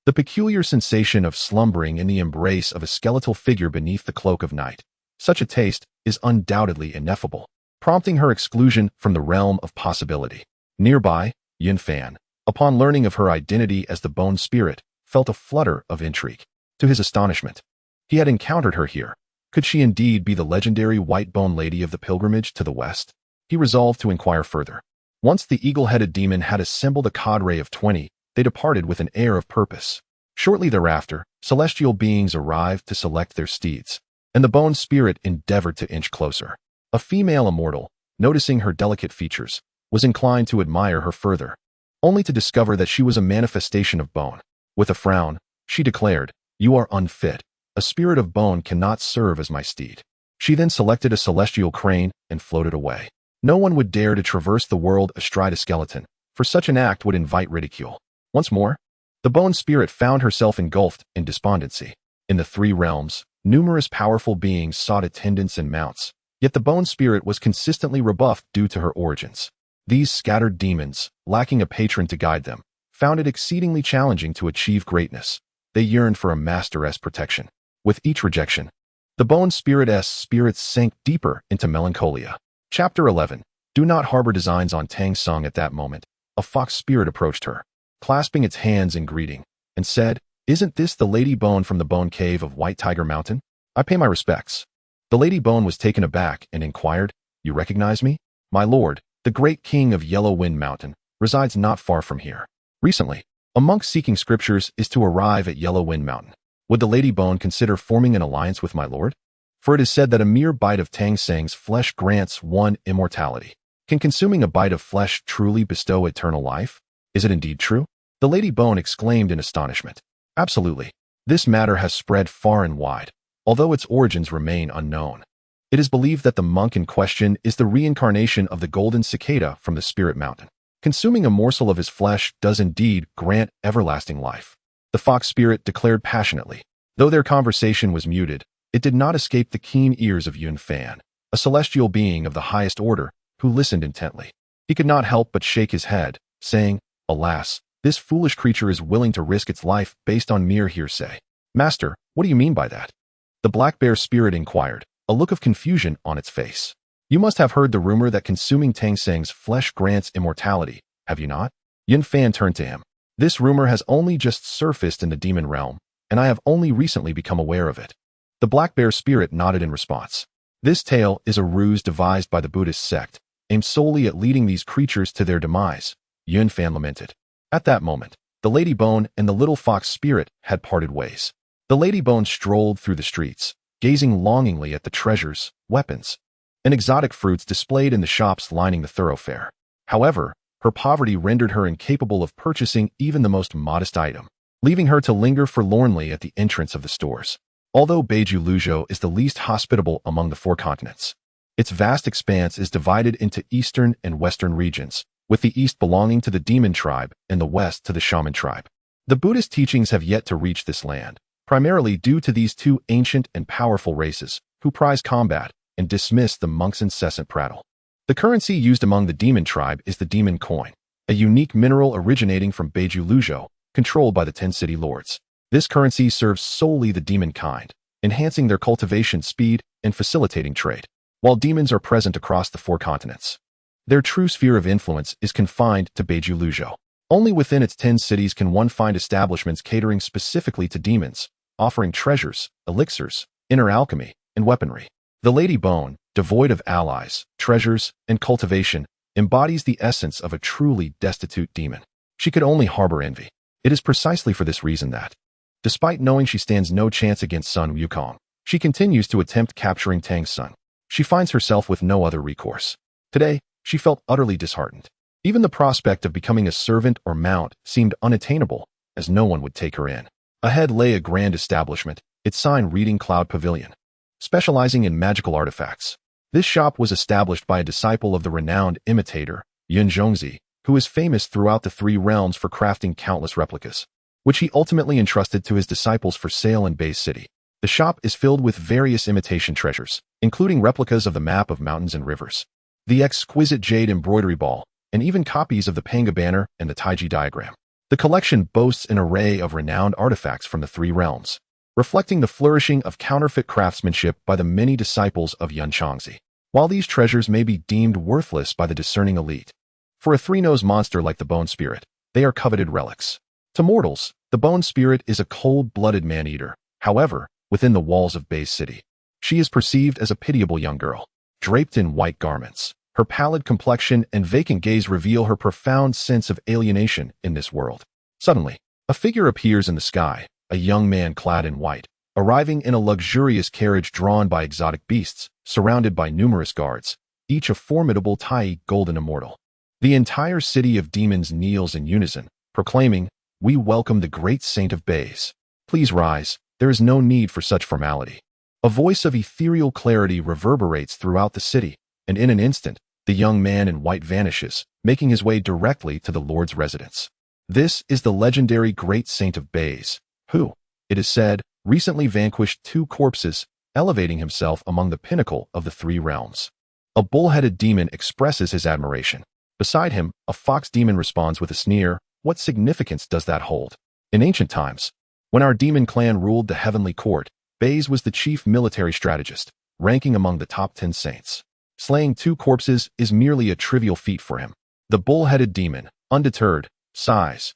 the peculiar sensation of slumbering in the embrace of a skeletal figure beneath the cloak of night. Such a taste is undoubtedly ineffable," prompting her exclusion from the realm of possibility. Nearby, Yun Fan, upon learning of her identity as the Bone Spirit, felt a flutter of intrigue. To his astonishment, he had encountered her here. Could she indeed be the legendary White Bone Lady of the pilgrimage to the west? He resolved to inquire further. Once the eagle-headed demon had assembled a cadre of 20, they departed with an air of purpose. Shortly thereafter, celestial beings arrived to select their steeds, and the Bone Spirit endeavored to inch closer. A female immortal, noticing her delicate features, was inclined to admire her further, only to discover that she was a manifestation of bone. With a frown, she declared, "You are unfit. A spirit of bone cannot serve as my steed." She then selected a celestial crane and floated away. No one would dare to traverse the world astride a skeleton, for such an act would invite ridicule. Once more, the Bone Spirit found herself engulfed in despondency. In the three realms, numerous powerful beings sought attendants and mounts, yet the Bone Spirit was consistently rebuffed due to her origins. These scattered demons, lacking a patron to guide them, found it exceedingly challenging to achieve greatness. They yearned for a master-esque protection. With each rejection, the Bone Spirit's spirits sank deeper into melancholia. Chapter 11. Do not harbor designs on Tang Sung. At that moment, a fox spirit approached her, clasping its hands in greeting, and said, "Isn't this the Lady Bone from the Bone Cave of White Tiger Mountain? I pay my respects." The Lady Bone was taken aback and inquired, "You recognize me? My lord, the great king of Yellow Wind Mountain, resides not far from here. Recently, a monk seeking scriptures is to arrive at Yellow Wind Mountain. Would the Lady Bone consider forming an alliance with my lord? For it is said that a mere bite of Tang Seng's flesh grants one immortality. Can consuming a bite of flesh truly bestow eternal life? Is it indeed true?" The Lady Bone exclaimed in astonishment. "Absolutely. This matter has spread far and wide, although its origins remain unknown. It is believed that the monk in question is the reincarnation of the golden cicada from the Spirit Mountain. Consuming a morsel of his flesh does indeed grant everlasting life," the fox spirit declared passionately. Though their conversation was muted, it did not escape the keen ears of Yun Fan, a celestial being of the highest order, who listened intently. He could not help but shake his head, saying, "Alas, this foolish creature is willing to risk its life based on mere hearsay." "Master, what do you mean by that?" the black bear spirit inquired, a look of confusion on its face. "You must have heard the rumor that consuming Tang Seng's flesh grants immortality, have you not?" Yun Fan turned to him. "This rumor has only just surfaced in the demon realm, and I have only recently become aware of it." The black bear spirit nodded in response. "This tale is a ruse devised by the Buddhist sect, aimed solely at leading these creatures to their demise," Yun Fan lamented. At that moment, the Lady Bone and the little fox spirit had parted ways. The Lady Bone strolled through the streets, gazing longingly at the treasures, weapons, and exotic fruits displayed in the shops lining the thoroughfare. However, her poverty rendered her incapable of purchasing even the most modest item, leaving her to linger forlornly at the entrance of the stores. Although Beiju Luzhou is the least hospitable among the 4 continents, its vast expanse is divided into eastern and western regions, with the east belonging to the demon tribe and the west to the shaman tribe. The Buddhist teachings have yet to reach this land, primarily due to these two ancient and powerful races who prize combat and dismiss the monk's incessant prattle. The currency used among the demon tribe is the demon coin, a unique mineral originating from Beiju Luzhou, controlled by the 10 city lords. This currency serves solely the demon kind, enhancing their cultivation speed and facilitating trade. While demons are present across the 4 continents, their true sphere of influence is confined to Beiju Luzhou. Only within its 10 cities can one find establishments catering specifically to demons, offering treasures, elixirs, inner alchemy, and weaponry. The Lady Bone, devoid of allies, treasures, and cultivation, embodies the essence of a truly destitute demon. She could only harbor envy. It is precisely for this reason that, despite knowing she stands no chance against Sun Wukong, she continues to attempt capturing Tang's son. She finds herself with no other recourse. Today, she felt utterly disheartened. Even the prospect of becoming a servant or mount seemed unattainable, as no one would take her in. Ahead lay a grand establishment, its sign reading Cloud Pavilion, specializing in magical artifacts. This shop was established by a disciple of the renowned imitator, Yun Zhongzi, who is famous throughout the 3 realms for crafting countless replicas, which he ultimately entrusted to his disciples for sale in Bay City. The shop is filled with various imitation treasures, including replicas of the map of mountains and rivers, the exquisite jade embroidery ball, and even copies of the Pangu banner and the Taiji diagram. The collection boasts an array of renowned artifacts from the 3 realms, reflecting the flourishing of counterfeit craftsmanship by the many disciples of Yun Zhongzi. While these treasures may be deemed worthless by the discerning elite, for a 3-nosed monster like the Bone Spirit, they are coveted relics. To mortals, the Bone Spirit is a cold-blooded man-eater. However, within the walls of Bay City, she is perceived as a pitiable young girl, draped in white garments. Her pallid complexion and vacant gaze reveal her profound sense of alienation in this world. Suddenly, a figure appears in the sky, a young man clad in white, arriving in a luxurious carriage drawn by exotic beasts, surrounded by numerous guards, each a formidable Tai golden immortal. The entire city of demons kneels in unison, proclaiming, "We welcome the great saint of Bays. Please rise, there is no need for such formality." A voice of ethereal clarity reverberates throughout the city, and in an instant, the young man in white vanishes, making his way directly to the Lord's residence. This is the legendary Great Saint of Bays, who, it is said, recently vanquished 2 corpses, elevating himself among the pinnacle of the 3 realms. A bull-headed demon expresses his admiration. Beside him, a fox demon responds with a sneer, "What significance does that hold?" In ancient times, when our demon clan ruled the heavenly court, Bays was the chief military strategist, ranking among the top 10 saints. Slaying 2 corpses is merely a trivial feat for him. The bull-headed demon, undeterred, sighs,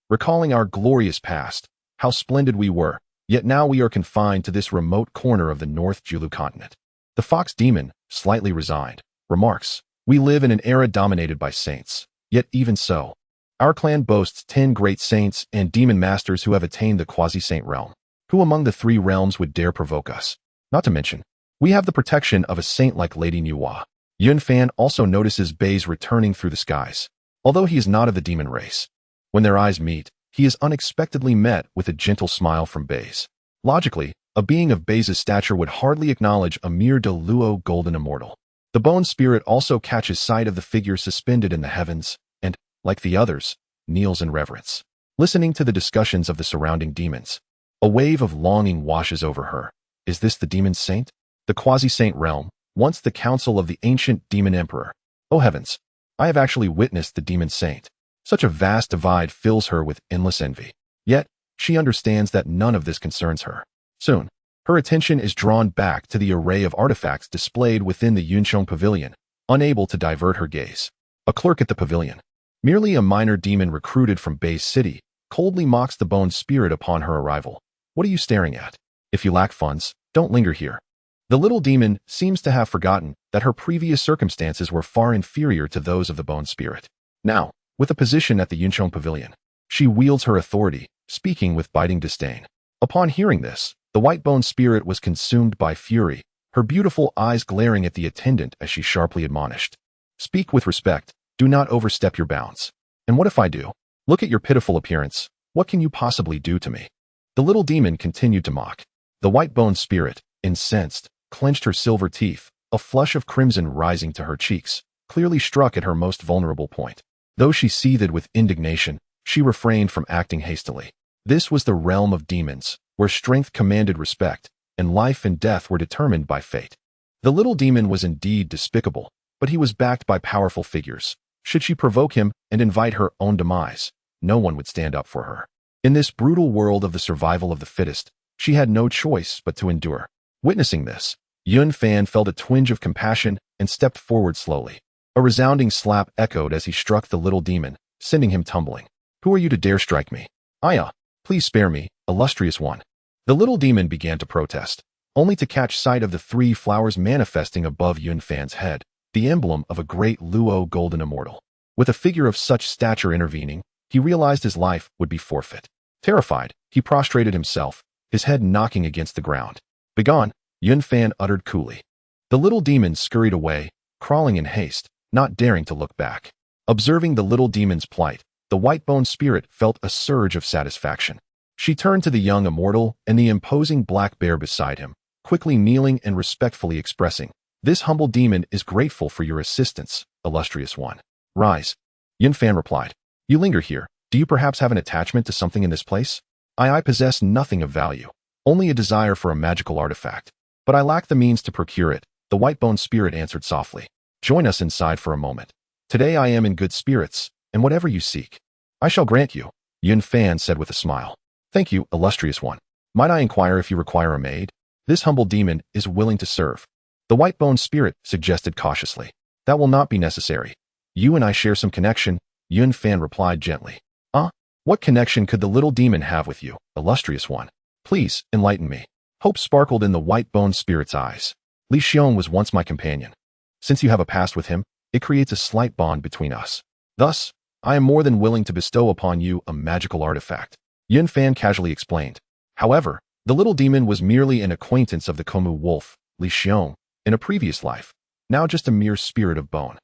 recalling our glorious past, how splendid we were, yet now we are confined to this remote corner of the North Julu continent. The fox demon, slightly resigned, remarks, "We live in an era dominated by saints, yet even so, our clan boasts 10 great saints and demon masters who have attained the quasi-saint realm. Who among the 3 realms would dare provoke us? Not to mention, we have the protection of a saint like Lady Nuwa." Yun Fan also notices Bays returning through the skies. Although he is not of the demon race, when their eyes meet, he is unexpectedly met with a gentle smile from Bays. Logically, a being of Bays' stature would hardly acknowledge a mere Deluo golden immortal. The Bone Spirit also catches sight of the figure suspended in the heavens, and, like the others, kneels in reverence. Listening to the discussions of the surrounding demons, a wave of longing washes over her. Is this the demon saint? The quasi-saint realm, once the council of the ancient demon emperor. Oh heavens, I have actually witnessed the demon saint. Such a vast divide fills her with endless envy. Yet, she understands that none of this concerns her. Soon, her attention is drawn back to the array of artifacts displayed within the Yunchong Pavilion, unable to divert her gaze. A clerk at the pavilion, merely a minor demon recruited from Bay City, coldly mocks the Bone Spirit upon her arrival. "What are you staring at? If you lack funds, don't linger here." The little demon seems to have forgotten that her previous circumstances were far inferior to those of the Bone Spirit. Now, with a position at the Yunchong Pavilion, she wields her authority, speaking with biting disdain. Upon hearing this, the white Bone Spirit was consumed by fury, her beautiful eyes glaring at the attendant as she sharply admonished, "Speak with respect, do not overstep your bounds. And what if I do? Look at your pitiful appearance, what can you possibly do to me?" The little demon continued to mock. The white Bone Spirit, incensed, clenched her silver teeth, a flush of crimson rising to her cheeks, clearly struck at her most vulnerable point. Though she seethed with indignation, she refrained from acting hastily. This was the realm of demons, where strength commanded respect, and life and death were determined by fate. The little demon was indeed despicable, but he was backed by powerful figures. Should she provoke him and invite her own demise, no one would stand up for her. In this brutal world of the survival of the fittest, she had no choice but to endure. Witnessing this, Yun Fan felt a twinge of compassion and stepped forward slowly. A resounding slap echoed as he struck the little demon, sending him tumbling. "Who are you to dare strike me? Aya, please spare me, illustrious one." The little demon began to protest, only to catch sight of the three flowers manifesting above Yun Fan's head, the emblem of a great Luo golden immortal. With a figure of such stature intervening, he realized his life would be forfeit. Terrified, he prostrated himself, his head knocking against the ground. "Begone," Yun Fan uttered coolly. The little demon scurried away, crawling in haste, not daring to look back. Observing the little demon's plight, the white-boned spirit felt a surge of satisfaction. She turned to the young immortal and the imposing black bear beside him, quickly kneeling and respectfully expressing, "This humble demon is grateful for your assistance, illustrious one." "Rise," Yun Fan replied. "You linger here. Do you perhaps have an attachment to something in this place?" I possess nothing of value, only a desire for a magical artifact. But I lack the means to procure it," the white-boned spirit answered softly. "Join us inside for a moment. Today I am in good spirits, and whatever you seek, I shall grant you," Yun Fan said with a smile. "Thank you, illustrious one. Might I inquire if you require a maid?" "This humble demon is willing to serve," the white-boned spirit suggested cautiously. "That will not be necessary. You and I share some connection," Yun Fan replied gently. What connection could the little demon have with you, illustrious one? Please, enlighten me." Hope sparkled in the white-boned spirit's eyes. "Li Xiong was once my companion. Since you have a past with him, it creates a slight bond between us. Thus, I am more than willing to bestow upon you a magical artifact," Yun Fan casually explained. However, the little demon was merely an acquaintance of the Komu wolf, Li Xiong, in a previous life, now just a mere spirit of bone.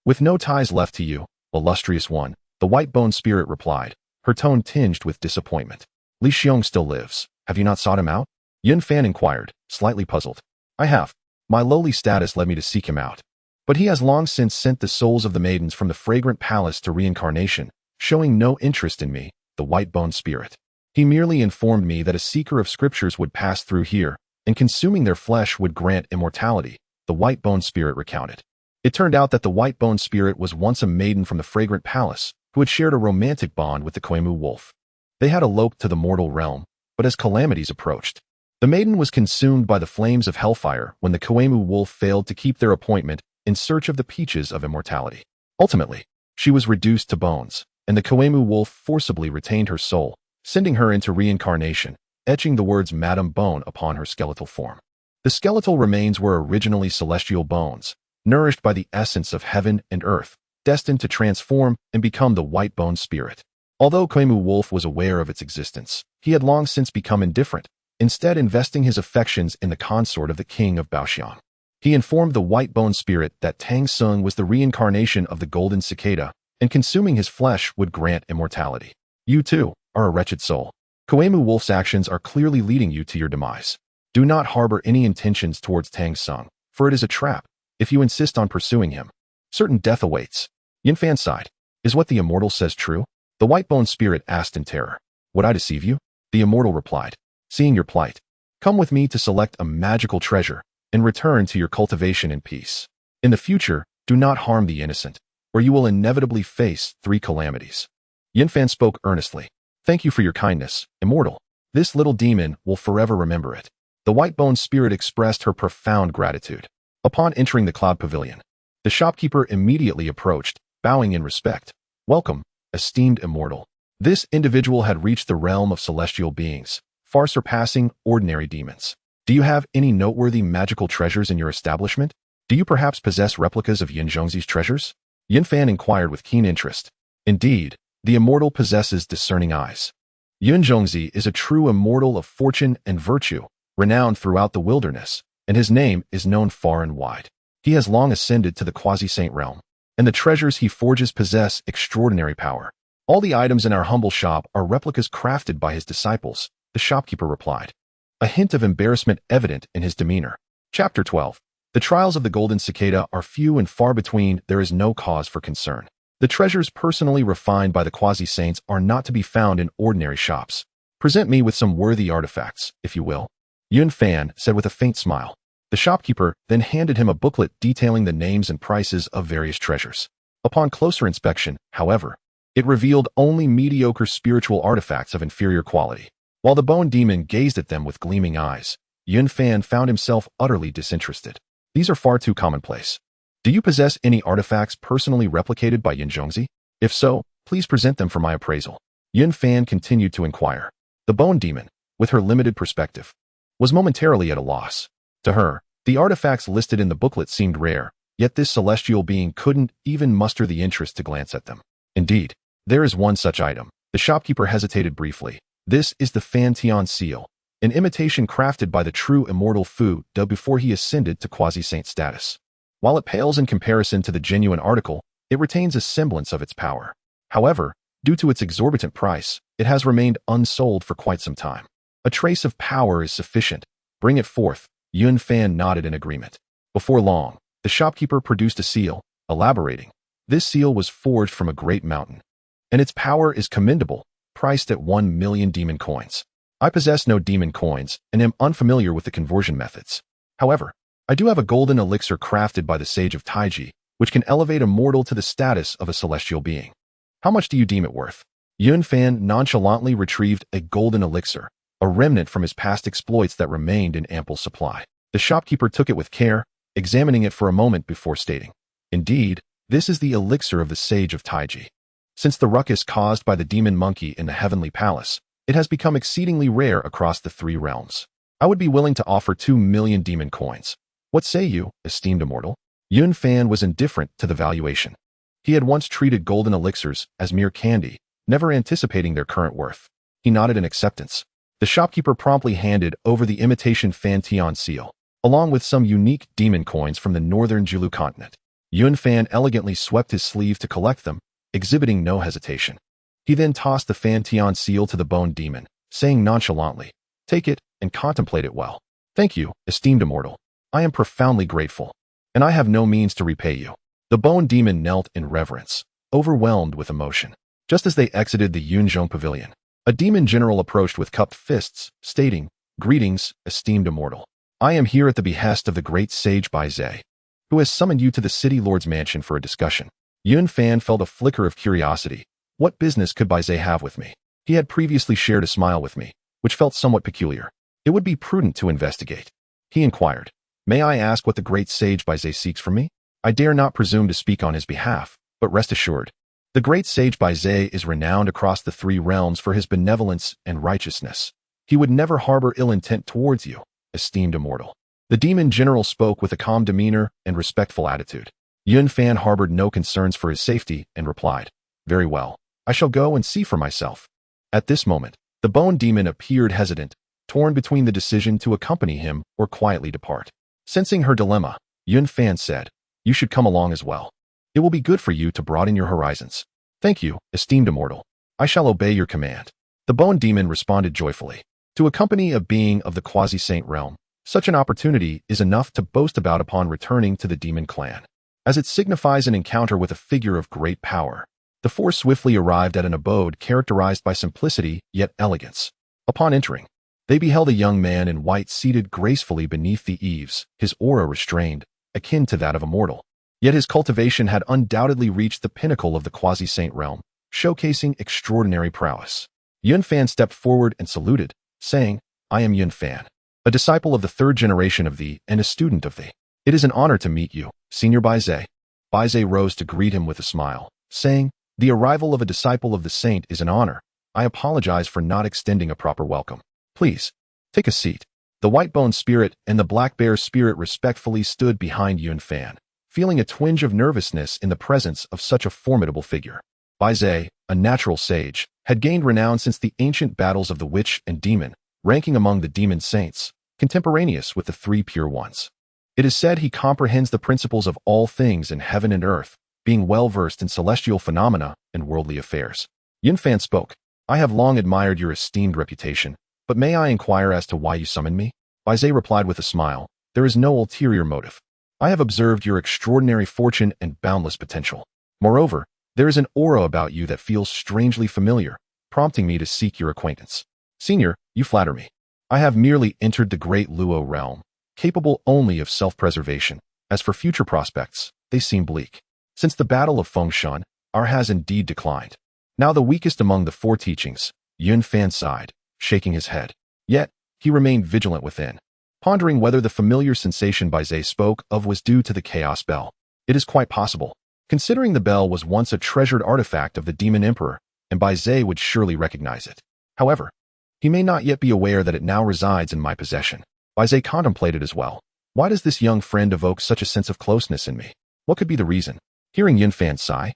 "With no ties left to you, illustrious one," the white-boned spirit replied, her tone tinged with disappointment. "Li Xiong still lives. Have you not sought him out?" Yun Fan inquired, slightly puzzled. "I have. My lowly status led me to seek him out. But he has long since sent the souls of the maidens from the fragrant palace to reincarnation, showing no interest in me," the white-boned spirit. "He merely informed me that a seeker of scriptures would pass through here, and consuming their flesh would grant immortality," the white-boned spirit recounted. It turned out that the white-boned spirit was once a maiden from the fragrant palace, who had shared a romantic bond with the Koemu wolf. They had eloped to the mortal realm, but as calamities approached, the maiden was consumed by the flames of hellfire when the Koemu wolf failed to keep their appointment in search of the peaches of immortality. Ultimately, she was reduced to bones, and the Koemu wolf forcibly retained her soul, sending her into reincarnation, etching the words Madame Bone upon her skeletal form. The skeletal remains were originally celestial bones, nourished by the essence of heaven and earth, destined to transform and become the white-boned spirit. Although Koemu Wolf was aware of its existence, he had long since become indifferent, instead investing his affections in the consort of the king of Baoxiang. He informed the white-boned spirit that Tang Sung was the reincarnation of the golden cicada, and consuming his flesh would grant immortality. "You, too, are a wretched soul. Koemu Wolf's actions are clearly leading you to your demise. Do not harbor any intentions towards Tang Sung, for it is a trap. If you insist on pursuing him, certain death awaits." Yun Fan sighed. "Is what the immortal says true?" The white-boned spirit asked in terror. "Would I deceive you?" The immortal replied. "Seeing your plight, come with me to select a magical treasure and return to your cultivation in peace. In the future, do not harm the innocent, or you will inevitably face 3 calamities." Yun Fan spoke earnestly. "Thank you for your kindness, immortal. This little demon will forever remember it." The white-boned spirit expressed her profound gratitude. Upon entering the cloud pavilion, the shopkeeper immediately approached, bowing in respect. "Welcome, esteemed immortal." This individual had reached the realm of celestial beings, far surpassing ordinary demons. "Do you have any noteworthy magical treasures in your establishment? Do you perhaps possess replicas of Yin Zhongzi's treasures?" Yun Fan inquired with keen interest. Indeed, the immortal possesses discerning eyes. Yun Zhongzi is a true immortal of fortune and virtue, renowned throughout the wilderness, and his name is known far and wide. He has long ascended to the quasi-saint realm, and the treasures he forges possess extraordinary power. "All the items in our humble shop are replicas crafted by his disciples," the shopkeeper replied, a hint of embarrassment evident in his demeanor. Chapter 12. The trials of the golden cicada are few and far between. There is no cause for concern. The treasures personally refined by the quasi-saints are not to be found in ordinary shops. Present me with some worthy artifacts, if you will, Yun Fan said with a faint smile. The shopkeeper then handed him a booklet detailing the names and prices of various treasures. Upon closer inspection, however, it revealed only mediocre spiritual artifacts of inferior quality. While the bone demon gazed at them with gleaming eyes, Yun Fan found himself utterly disinterested. These are far too commonplace. Do you possess any artifacts personally replicated by Yin Zhongzi? If so, please present them for my appraisal. Yun Fan continued to inquire. The bone demon, with her limited perspective, was momentarily at a loss. To her, the artifacts listed in the booklet seemed rare, yet this celestial being couldn't even muster the interest to glance at them. Indeed, there is one such item. The shopkeeper hesitated briefly. This is the Fan Tian seal, an imitation crafted by the true immortal Fu De before he ascended to quasi-saint status. While it pales in comparison to the genuine article, it retains a semblance of its power. However, due to its exorbitant price, it has remained unsold for quite some time. A trace of power is sufficient. Bring it forth. Yun Fan nodded in agreement. Before long, the shopkeeper produced a seal, elaborating. This seal was forged from a great mountain, and its power is commendable, priced at 1 million demon coins. I possess no demon coins and am unfamiliar with the conversion methods. However, I do have a golden elixir crafted by the sage of Taiji, which can elevate a mortal to the status of a celestial being. How much do you deem it worth? Yun Fan nonchalantly retrieved a golden elixir, a remnant from his past exploits that remained in ample supply. The shopkeeper took it with care, examining it for a moment before stating, "Indeed, this is the elixir of the sage of Taiji. Since the ruckus caused by the demon monkey in the heavenly palace, it has become exceedingly rare across the 3 realms. I would be willing to offer 2 million demon coins. What say you, esteemed immortal?" Yun Fan was indifferent to the valuation. He had once treated golden elixirs as mere candy, never anticipating their current worth. He nodded in acceptance. The shopkeeper promptly handed over the imitation Fan Tian seal, along with some unique demon coins from the northern Julu continent. Yun Fan elegantly swept his sleeve to collect them, exhibiting no hesitation. He then tossed the Fan Tian seal to the bone demon, saying nonchalantly, "Take it and contemplate it well. Thank you, esteemed immortal. I am profoundly grateful, and I have no means to repay you." The bone demon knelt in reverence, overwhelmed with emotion. Just as they exited the Yunzhong pavilion, a demon general approached with cupped fists, stating, "Greetings, esteemed immortal. I am here at the behest of the great sage Bai Zhe, who has summoned you to the city lord's mansion for a discussion." Yun Fan felt a flicker of curiosity. What business could Bai Zhe have with me? He had previously shared a smile with me, which felt somewhat peculiar. It would be prudent to investigate. He inquired, "May I ask what the great sage Bai Zhe seeks from me?" "I dare not presume to speak on his behalf, but rest assured, the great sage Bai Zhe is renowned across the 3 realms for his benevolence and righteousness. He would never harbor ill intent towards you, esteemed immortal." The demon general spoke with a calm demeanor and respectful attitude. Yun Fan harbored no concerns for his safety and replied, "Very well, I shall go and see for myself." At this moment, the bone demon appeared hesitant, torn between the decision to accompany him or quietly depart. Sensing her dilemma, Yun Fan said, "You should come along as well. It will be good for you to broaden your horizons." "Thank you, esteemed immortal. I shall obey your command." The bone demon responded joyfully. To accompany a being of the quasi-saint realm, such an opportunity is enough to boast about upon returning to the demon clan, as it signifies an encounter with a figure of great power. The 4 swiftly arrived at an abode characterized by simplicity yet elegance. Upon entering, they beheld a young man in white seated gracefully beneath the eaves, his aura restrained, akin to that of a mortal. Yet his cultivation had undoubtedly reached the pinnacle of the quasi-saint realm, showcasing extraordinary prowess. Yun Fan stepped forward and saluted, saying, "I am Yun Fan, a disciple of the 3rd generation of thee and a student of thee. It is an honor to meet you, Senior Bai Zhe." Bai Zhe rose to greet him with a smile, saying, "The arrival of a disciple of the saint is an honor. I apologize for not extending a proper welcome. Please, take a seat." The white bone spirit and the black bear spirit respectfully stood behind Yun Fan, feeling a twinge of nervousness in the presence of such a formidable figure. Bai Zhe, a natural sage, had gained renown since the ancient battles of the witch and demon, ranking among the demon saints, contemporaneous with the 3 pure ones. It is said he comprehends the principles of all things in heaven and earth, being well-versed in celestial phenomena and worldly affairs. Yun Fan spoke, "I have long admired your esteemed reputation, but may I inquire as to why you summoned me?" Bai Zhe replied with a smile, "There is no ulterior motive. I have observed your extraordinary fortune and boundless potential. Moreover, there is an aura about you that feels strangely familiar, prompting me to seek your acquaintance." Senior, you flatter me. I have merely entered the great Luo realm, capable only of self-preservation. As for future prospects, they seem bleak. Since the Battle of Fengshen, our has indeed declined. Now the weakest among the four teachings, Yun Fan sighed, shaking his head. Yet, he remained vigilant within, pondering whether the familiar sensation Jie spoke of was due to the Chaos Bell. It is quite possible, considering the bell was once a treasured artifact of the Demon Emperor, and Jie would surely recognize it. However, he may not yet be aware that it now resides in my possession. Jie contemplated as well. Why does this young friend evoke such a sense of closeness in me? What could be the reason? Hearing Yun Fan sigh,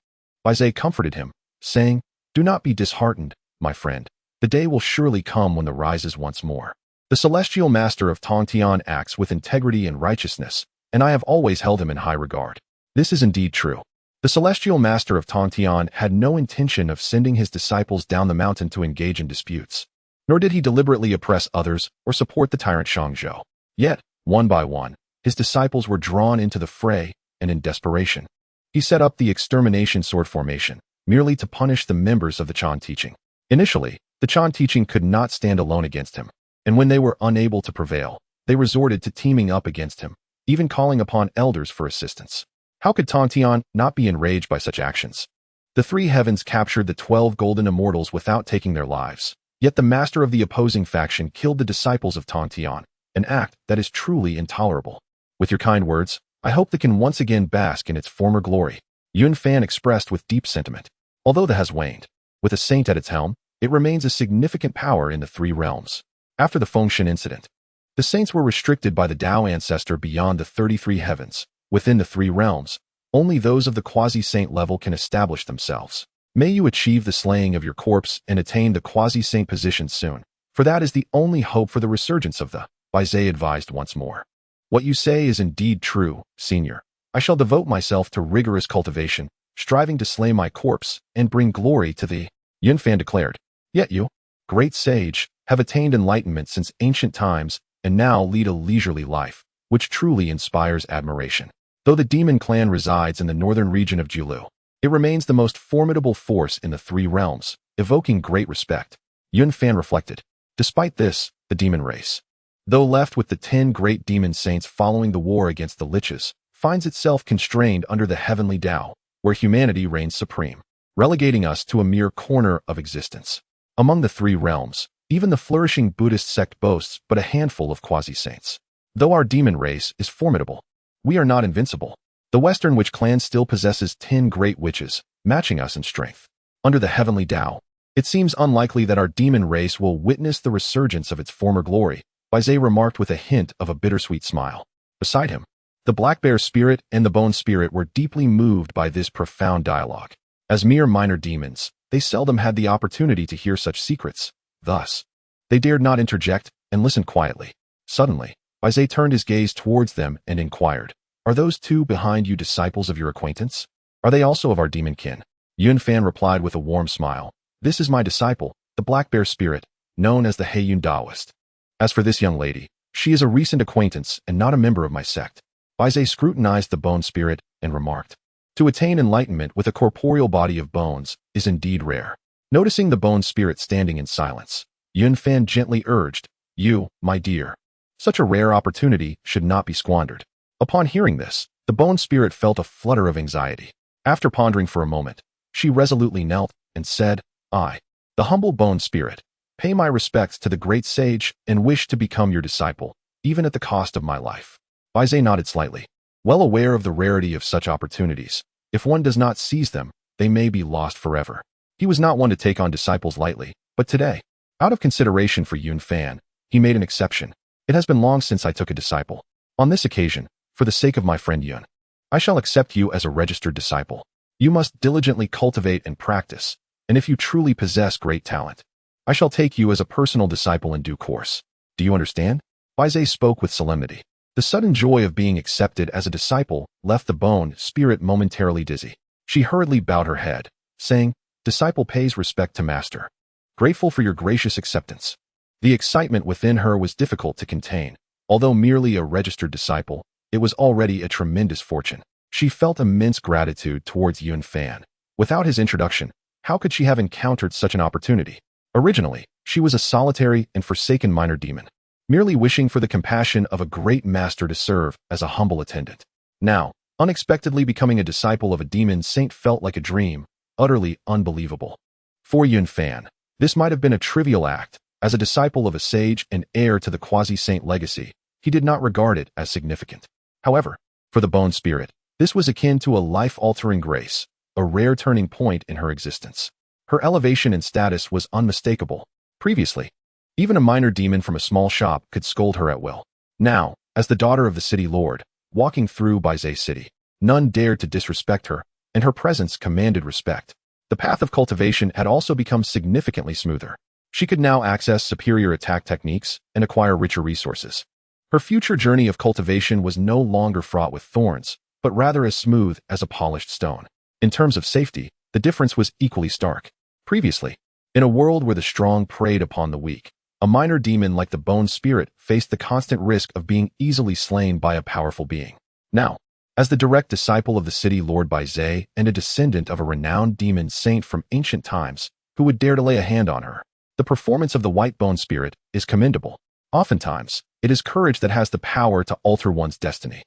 Jie comforted him, saying, "Do not be disheartened, my friend. The day will surely come when the rises once more. The celestial master of Tongtian acts with integrity and righteousness, and I have always held him in high regard." This is indeed true. The celestial master of Tongtian had no intention of sending his disciples down the mountain to engage in disputes, nor did he deliberately oppress others or support the tyrant Shangzhou. Yet, one by one, his disciples were drawn into the fray, and in desperation, he set up the extermination sword formation, merely to punish the members of the Chan teaching. Initially, the Chan teaching could not stand alone against him, and when they were unable to prevail, they resorted to teaming up against him, even calling upon elders for assistance. How could Tongtian not be enraged by such actions? The three heavens captured the 12 golden immortals without taking their lives, yet the master of the opposing faction killed the disciples of Tongtian, an act that is truly intolerable. With your kind words, I hope they can once again bask in its former glory, Yun Fan expressed with deep sentiment. Although the has waned, with a saint at its helm, it remains a significant power in the three realms. After the Fengshen incident, the saints were restricted by the Tao ancestor beyond the 33 heavens. Within the three realms, only those of the quasi-saint level can establish themselves. May you achieve the slaying of your corpse and attain the quasi-saint position soon, for that is the only hope for the resurgence of the, Jie advised once more. What you say is indeed true, Senior. I shall devote myself to rigorous cultivation, striving to slay my corpse and bring glory to thee, Yun Fan declared. Yet you, great sage, have attained enlightenment since ancient times and now lead a leisurely life, which truly inspires admiration. Though the demon clan resides in the northern region of Jiulu, it remains the most formidable force in the three realms, evoking great respect. Yun Fan reflected. Despite this, the demon race, though left with the 10 great demon saints following the war against the liches, finds itself constrained under the heavenly Tao, where humanity reigns supreme, relegating us to a mere corner of existence. Among the three realms, even the flourishing Buddhist sect boasts but a handful of quasi-saints. Though our demon race is formidable, we are not invincible. The Western Witch clan still possesses 10 great witches, matching us in strength. Under the heavenly Tao, it seems unlikely that our demon race will witness the resurgence of its former glory, Jie remarked with a hint of a bittersweet smile. Beside him, the Black Bear spirit and the Bone spirit were deeply moved by this profound dialogue. As mere minor demons, they seldom had the opportunity to hear such secrets. Thus, they dared not interject and listened quietly. Suddenly, Jie turned his gaze towards them and inquired, "Are those two behind you disciples of your acquaintance? Are they also of our demon kin?" Yun Fan replied with a warm smile, "This is my disciple, the Black Bear spirit, known as the Heiyun Taoist. As for this young lady, she is a recent acquaintance and not a member of my sect." Jie scrutinized the Bone spirit and remarked, "To attain enlightenment with a corporeal body of bones is indeed rare." Noticing the Bone spirit standing in silence, Yun Fan gently urged, "You, my dear, such a rare opportunity should not be squandered." Upon hearing this, the Bone spirit felt a flutter of anxiety. After pondering for a moment, she resolutely knelt and said, "I, the humble Bone spirit, pay my respects to the great sage and wish to become your disciple, even at the cost of my life." Jie nodded slightly. Well aware of the rarity of such opportunities, if one does not seize them, they may be lost forever. He was not one to take on disciples lightly, but today, out of consideration for Yun Fan, he made an exception. "It has been long since I took a disciple. On this occasion, for the sake of my friend Yun, I shall accept you as a registered disciple. You must diligently cultivate and practice, and if you truly possess great talent, I shall take you as a personal disciple in due course. Do you understand?" Jie spoke with solemnity. The sudden joy of being accepted as a disciple left the Bone spirit momentarily dizzy. She hurriedly bowed her head, saying, "Disciple pays respect to master. Grateful for your gracious acceptance." The excitement within her was difficult to contain. Although merely a registered disciple, it was already a tremendous fortune. She felt immense gratitude towards Yun Fan. Without his introduction, how could she have encountered such an opportunity? Originally, she was a solitary and forsaken minor demon, merely wishing for the compassion of a great master to serve as a humble attendant. Now, unexpectedly becoming a disciple of a demon saint felt like a dream, utterly unbelievable. For Yun Fan, this might have been a trivial act. As a disciple of a sage and heir to the quasi-saint legacy, he did not regard it as significant. However, for the bone spirit, this was akin to a life-altering grace, a rare turning point in her existence. Her elevation in status was unmistakable. Previously, even a minor demon from a small shop could scold her at will. Now, as the daughter of the city lord, walking through Jie City, none dared to disrespect her, and her presence commanded respect. The path of cultivation had also become significantly smoother. She could now access superior attack techniques and acquire richer resources. Her future journey of cultivation was no longer fraught with thorns, but rather as smooth as a polished stone. In terms of safety, the difference was equally stark. Previously, in a world where the strong preyed upon the weak, a minor demon like the bone spirit faced the constant risk of being easily slain by a powerful being. Now, as the direct disciple of the city lord Jie and a descendant of a renowned demon saint from ancient times, who would dare to lay a hand on her? The performance of the white bone spirit is commendable. Oftentimes, it is courage that has the power to alter one's destiny.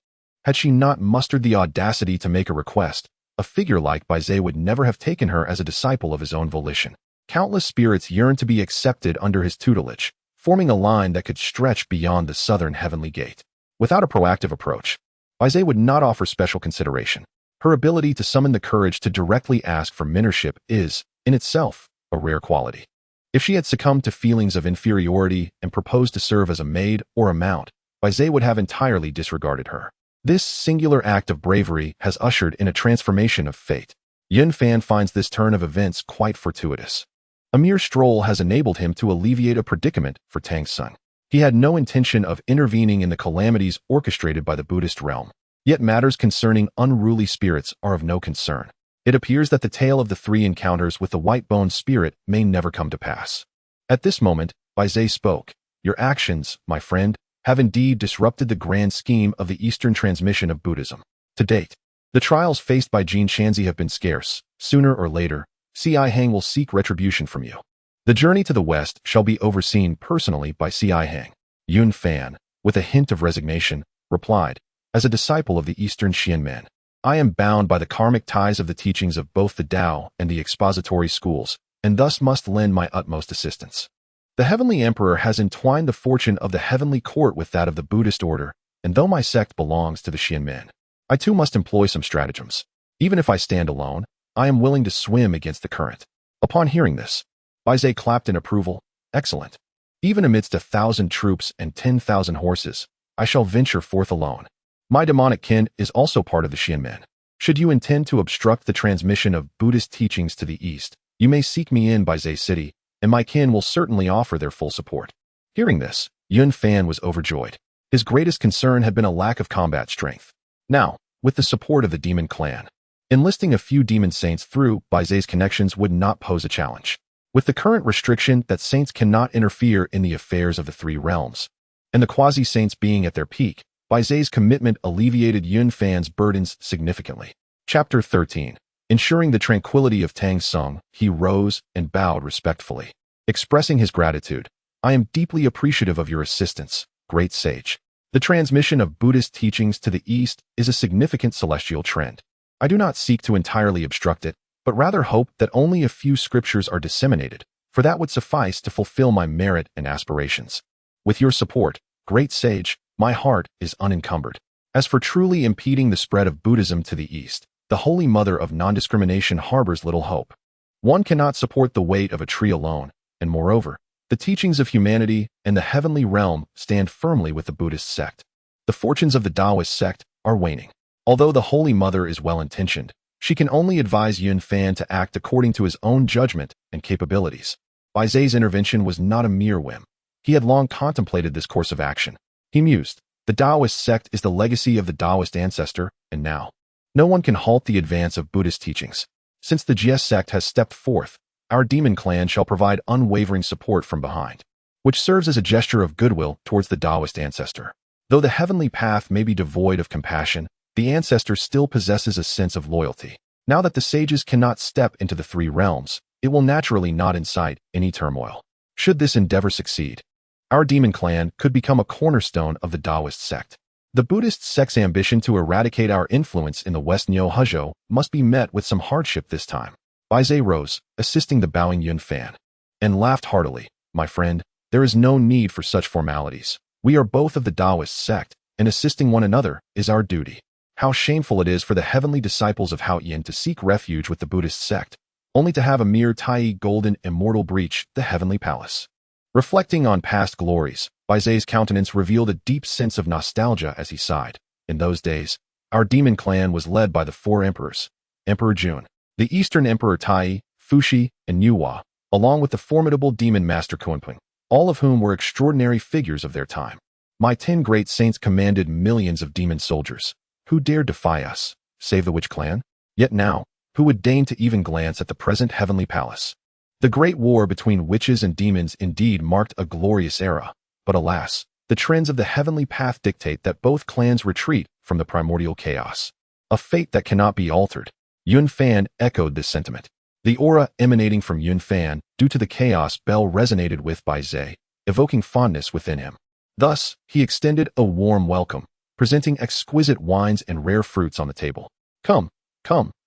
Had she not mustered the audacity to make a request, a figure like Jie would never have taken her as a disciple of his own volition. Countless spirits yearned to be accepted under his tutelage, forming a line that could stretch beyond the southern heavenly gate. Without a proactive approach, Jie would not offer special consideration. Her ability to summon the courage to directly ask for mentorship is, in itself, a rare quality. If she had succumbed to feelings of inferiority and proposed to serve as a maid or a mount, Jie would have entirely disregarded her. This singular act of bravery has ushered in a transformation of fate. Yun Fan finds this turn of events quite fortuitous. A mere stroll has enabled him to alleviate a predicament for Tang's son. He had no intention of intervening in the calamities orchestrated by the Buddhist realm. Yet matters concerning unruly spirits are of no concern. It appears that the tale of the 3 encounters with the white-boned spirit may never come to pass. At this moment, Jie spoke. Your actions, my friend, have indeed disrupted the grand scheme of the Eastern transmission of Buddhism. To date, the trials faced by Jin Shanzi have been scarce. Sooner or later, Huanghuang will seek retribution from you. The journey to the west shall be overseen personally by Huanghuang. Yun Fan, with a hint of resignation, replied, as a disciple of the Eastern Xianmen, I am bound by the karmic ties of the teachings of both the Tao and the expository schools, and thus must lend my utmost assistance. The Heavenly Emperor has entwined the fortune of the heavenly court with that of the Buddhist order, and though my sect belongs to the Xianmen, I too must employ some stratagems. Even if I stand alone, I am willing to swim against the current. Upon hearing this, Jie clapped in approval. Excellent. Even amidst 1,000 troops and 10,000 horses, I shall venture forth alone. My demonic kin is also part of the Xianmen. Should you intend to obstruct the transmission of Buddhist teachings to the east, you may seek me in Jie City, and my kin will certainly offer their full support. Hearing this, Yun Fan was overjoyed. His greatest concern had been a lack of combat strength. Now, with the support of the demon clan, enlisting a few demon saints through Jie's connections would not pose a challenge. With the current restriction that saints cannot interfere in the affairs of the 3 realms, and the quasi-saints being at their peak, Jie's commitment alleviated Yun Fan's burdens significantly. Chapter 13. Ensuring the tranquility of Tang Sung, he rose and bowed respectfully. Expressing his gratitude, I am deeply appreciative of your assistance, great sage. The transmission of Buddhist teachings to the east is a significant celestial trend. I do not seek to entirely obstruct it, but rather hope that only a few scriptures are disseminated, for that would suffice to fulfill my merit and aspirations. With your support, great sage, my heart is unencumbered. As for truly impeding the spread of Buddhism to the east, the Holy Mother of non-discrimination harbors little hope. One cannot support the weight of a tree alone, and moreover, the teachings of humanity and the heavenly realm stand firmly with the Buddhist sect. The fortunes of the Taoist sect are waning. Although the Holy Mother is well-intentioned, she can only advise Yun Fan to act according to his own judgment and capabilities. Jie's intervention was not a mere whim. He had long contemplated this course of action. He mused, the Taoist sect is the legacy of the Taoist ancestor, and now, no one can halt the advance of Buddhist teachings. Since the Jie Sect has stepped forth, our demon clan shall provide unwavering support from behind, which serves as a gesture of goodwill towards the Taoist ancestor. Though the heavenly path may be devoid of compassion, the ancestor still possesses a sense of loyalty. Now that the sages cannot step into the 3 realms, it will naturally not incite any turmoil. Should this endeavor succeed, our demon clan could become a cornerstone of the Taoist sect. The Buddhist sect's ambition to eradicate our influence in the West Neo Huzhou must be met with some hardship this time. Bai Zhe rose, assisting the bowing Yun Fan, and laughed heartily. My friend, there is no need for such formalities. We are both of the Taoist sect, and assisting one another is our duty. How shameful it is for the heavenly disciples of Hao Yin to seek refuge with the Buddhist sect, only to have a mere Tai golden immortal breach the heavenly palace. Reflecting on past glories, Bai Zhe's countenance revealed a deep sense of nostalgia as he sighed. In those days, our demon clan was led by the four emperors: Emperor Jun, the Eastern Emperor Tai, Fuxi, and Yuhua, along with the formidable demon master Kunping, all of whom were extraordinary figures of their time. My 10 great saints commanded millions of demon soldiers. Who dared defy us, save the witch clan? Yet now, who would deign to even glance at the present heavenly palace? The great war between witches and demons indeed marked a glorious era, but alas, the trends of the heavenly path dictate that both clans retreat from the primordial chaos. A fate that cannot be altered. Yun Fan echoed this sentiment. The aura emanating from Yun Fan, due to the chaos Bell resonated with Bai Zhe, evoking fondness within him. Thus, he extended a warm welcome, presenting exquisite wines and rare fruits on the table. Come,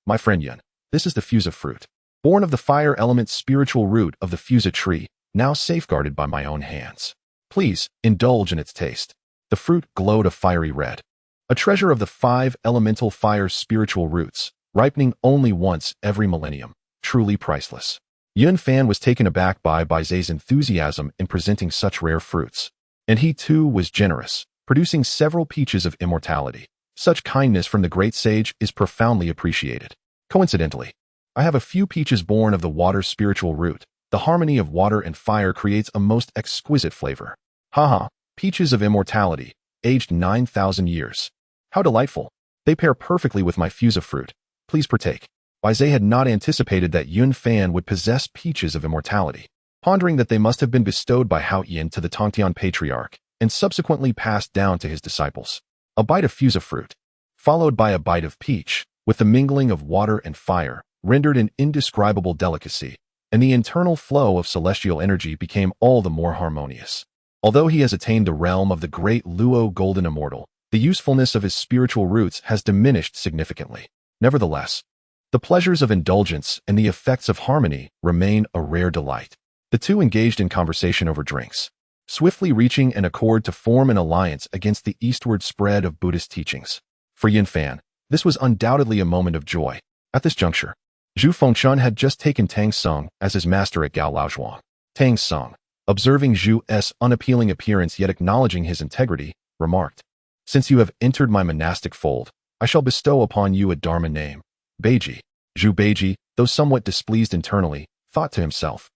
my friend Yun, this is the Fusa fruit, born of the fire element's spiritual root of the Fusa tree, now safeguarded by my own hands. Please, indulge in its taste. The fruit glowed a fiery red. A treasure of the 5 elemental fire's spiritual roots, ripening only once every millennium. Truly priceless. Yun Fan was taken aback by Bai Zhe's enthusiasm in presenting such rare fruits. And he too was generous, producing several peaches of immortality. Such kindness from the great sage is profoundly appreciated. Coincidentally, I have a few peaches born of the water's spiritual root. The harmony of water and fire creates a most exquisite flavor. Haha, peaches of immortality, aged 9,000 years. How delightful. They pair perfectly with my Fusa fruit. Please partake. Bai Zhe had not anticipated that Yun Fan would possess peaches of immortality, pondering that they must have been bestowed by Hao Yin to the Tongtian patriarch and subsequently passed down to his disciples. A bite of Fusa fruit, followed by a bite of peach, with the mingling of water and fire, rendered an indescribable delicacy, and the internal flow of celestial energy became all the more harmonious. Although he has attained the realm of the great Luo Golden Immortal, the usefulness of his spiritual roots has diminished significantly. Nevertheless, the pleasures of indulgence and the effects of harmony remain a rare delight. The two engaged in conversation over drinks, swiftly reaching an accord to form an alliance against the eastward spread of Buddhist teachings. For Yun Fan, this was undoubtedly a moment of joy. At this juncture, Zhu Fengchun had just taken Tang Sung as his master at Gao Laozhuang. Tang Sung, observing Zhu's unappealing appearance yet acknowledging his integrity, remarked, "Since you have entered my monastic fold, I shall bestow upon you a Dharma name, Beiji." Zhu Beiji, though somewhat displeased internally, thought to himself,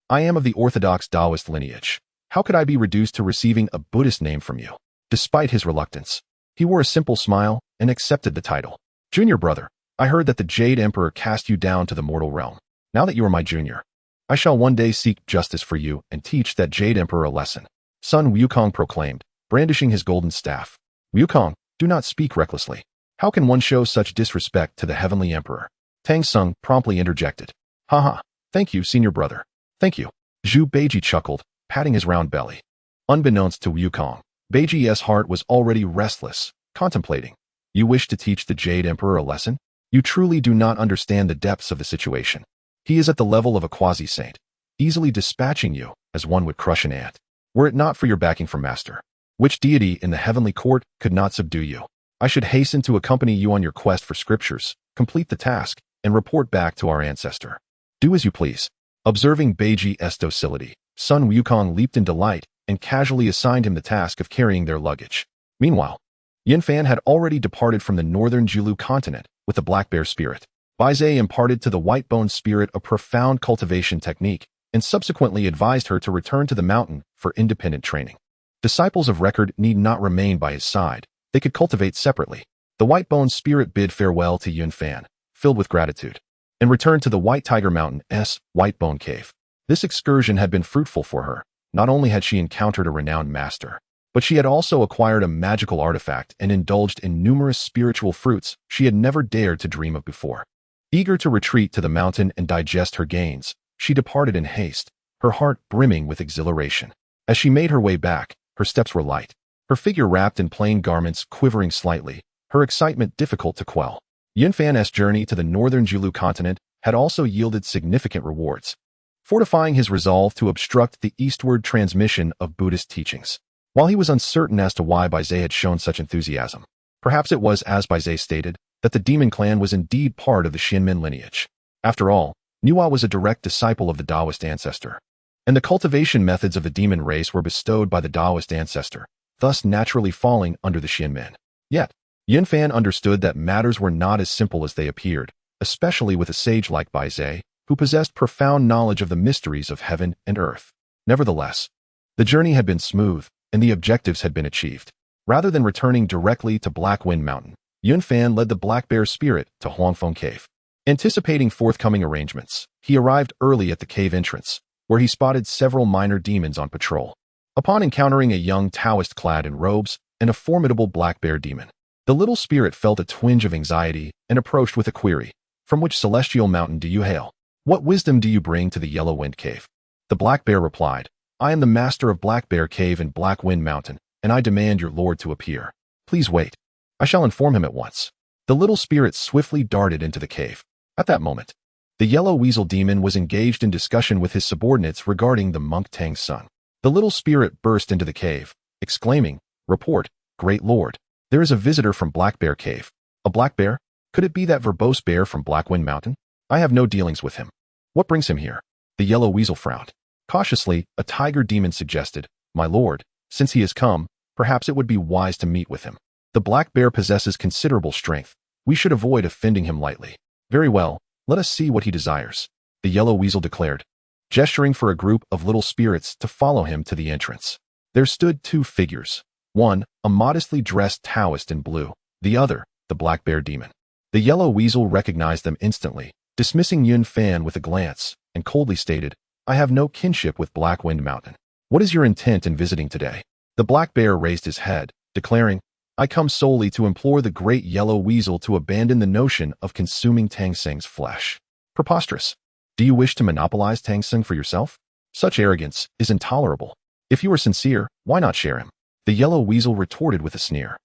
I am of the orthodox Taoist lineage. How could I be reduced to receiving a Buddhist name from you? Despite his reluctance, he wore a simple smile and accepted the title. Junior brother, I heard that the Jade Emperor cast you down to the mortal realm. Now that you are my junior, I shall one day seek justice for you and teach that Jade Emperor a lesson. Sun Wukong proclaimed, brandishing his golden staff. Wukong, do not speak recklessly. How can one show such disrespect to the heavenly emperor? Tang Sung promptly interjected. Haha, thank you, senior brother. Thank you. Zhu Beiji chuckled, patting his round belly. Unbeknownst to Wukong, Beiji's heart was already restless, contemplating. You wish to teach the Jade Emperor a lesson? You truly do not understand the depths of the situation. He is at the level of a quasi-saint, easily dispatching you as one would crush an ant. Were it not for your backing from Master, which deity in the heavenly court could not subdue you? I should hasten to accompany you on your quest for scriptures, complete the task, and report back to our ancestor. Do as you please. Observing Beiji's docility, Sun Wukong leaped in delight and casually assigned him the task of carrying their luggage. Meanwhile, Yun Fan had already departed from the northern Julu continent with the black bear spirit. Bai Zhe imparted to the white bone spirit a profound cultivation technique and subsequently advised her to return to the mountain for independent training. Disciples of record need not remain by his side. They could cultivate separately. The white bone spirit bid farewell to Yun Fan, filled with gratitude, and returned to the White Tiger Mountain's White Bone Cave. This excursion had been fruitful for her. Not only had she encountered a renowned master, but she had also acquired a magical artifact and indulged in numerous spiritual fruits she had never dared to dream of before. Eager to retreat to the mountain and digest her gains, she departed in haste, her heart brimming with exhilaration. As she made her way back, her steps were light, her figure wrapped in plain garments quivering slightly, her excitement difficult to quell. Yunfan's journey to the northern Julu continent had also yielded significant rewards, fortifying his resolve to obstruct the eastward transmission of Buddhist teachings. While he was uncertain as to why Baizé had shown such enthusiasm, perhaps it was, as Baizé stated, that the demon clan was indeed part of the Xianmen lineage. After all, Nuwa was a direct disciple of the Taoist ancestor, and the cultivation methods of the demon race were bestowed by the Taoist ancestor, thus naturally falling under the Xianmen. Yet, Yunfan understood that matters were not as simple as they appeared, especially with a sage like Baizé, who possessed profound knowledge of the mysteries of heaven and earth. Nevertheless, the journey had been smooth, and the objectives had been achieved. Rather than returning directly to Black Wind Mountain, Yunfan led the Black Bear Spirit to Huanghuang Cave. Anticipating forthcoming arrangements, he arrived early at the cave entrance, where he spotted several minor demons on patrol. Upon encountering a young Taoist clad in robes and a formidable black bear demon, the little spirit felt a twinge of anxiety and approached with a query. From which celestial mountain do you hail? What wisdom do you bring to the Yellow Wind Cave? The black bear replied, I am the master of Black Bear Cave and Black Wind Mountain, and I demand your lord to appear. Please wait. I shall inform him at once. The little spirit swiftly darted into the cave. At that moment, the yellow weasel demon was engaged in discussion with his subordinates regarding the monk Tang's son. The little spirit burst into the cave, exclaiming, Report, great lord. There is a visitor from Black Bear Cave. A black bear? Could it be that verbose bear from Black Wind Mountain? I have no dealings with him. What brings him here? The yellow weasel frowned. Cautiously, a tiger demon suggested, My lord, since he has come, perhaps it would be wise to meet with him. The black bear possesses considerable strength. We should avoid offending him lightly. Very well, let us see what he desires, the yellow weasel declared, gesturing for a group of little spirits to follow him to the entrance. There stood two figures. One, a modestly dressed Taoist in blue, the other, the black bear demon. The yellow weasel recognized them instantly, dismissing Yunfan with a glance, and coldly stated, I have no kinship with Black Wind Mountain. What is your intent in visiting today? The black bear raised his head, declaring, I come solely to implore the great yellow weasel to abandon the notion of consuming Tang Seng's flesh. Preposterous. Do you wish to monopolize Tang Seng for yourself? Such arrogance is intolerable. If you are sincere, why not share him? The yellow weasel retorted with a sneer.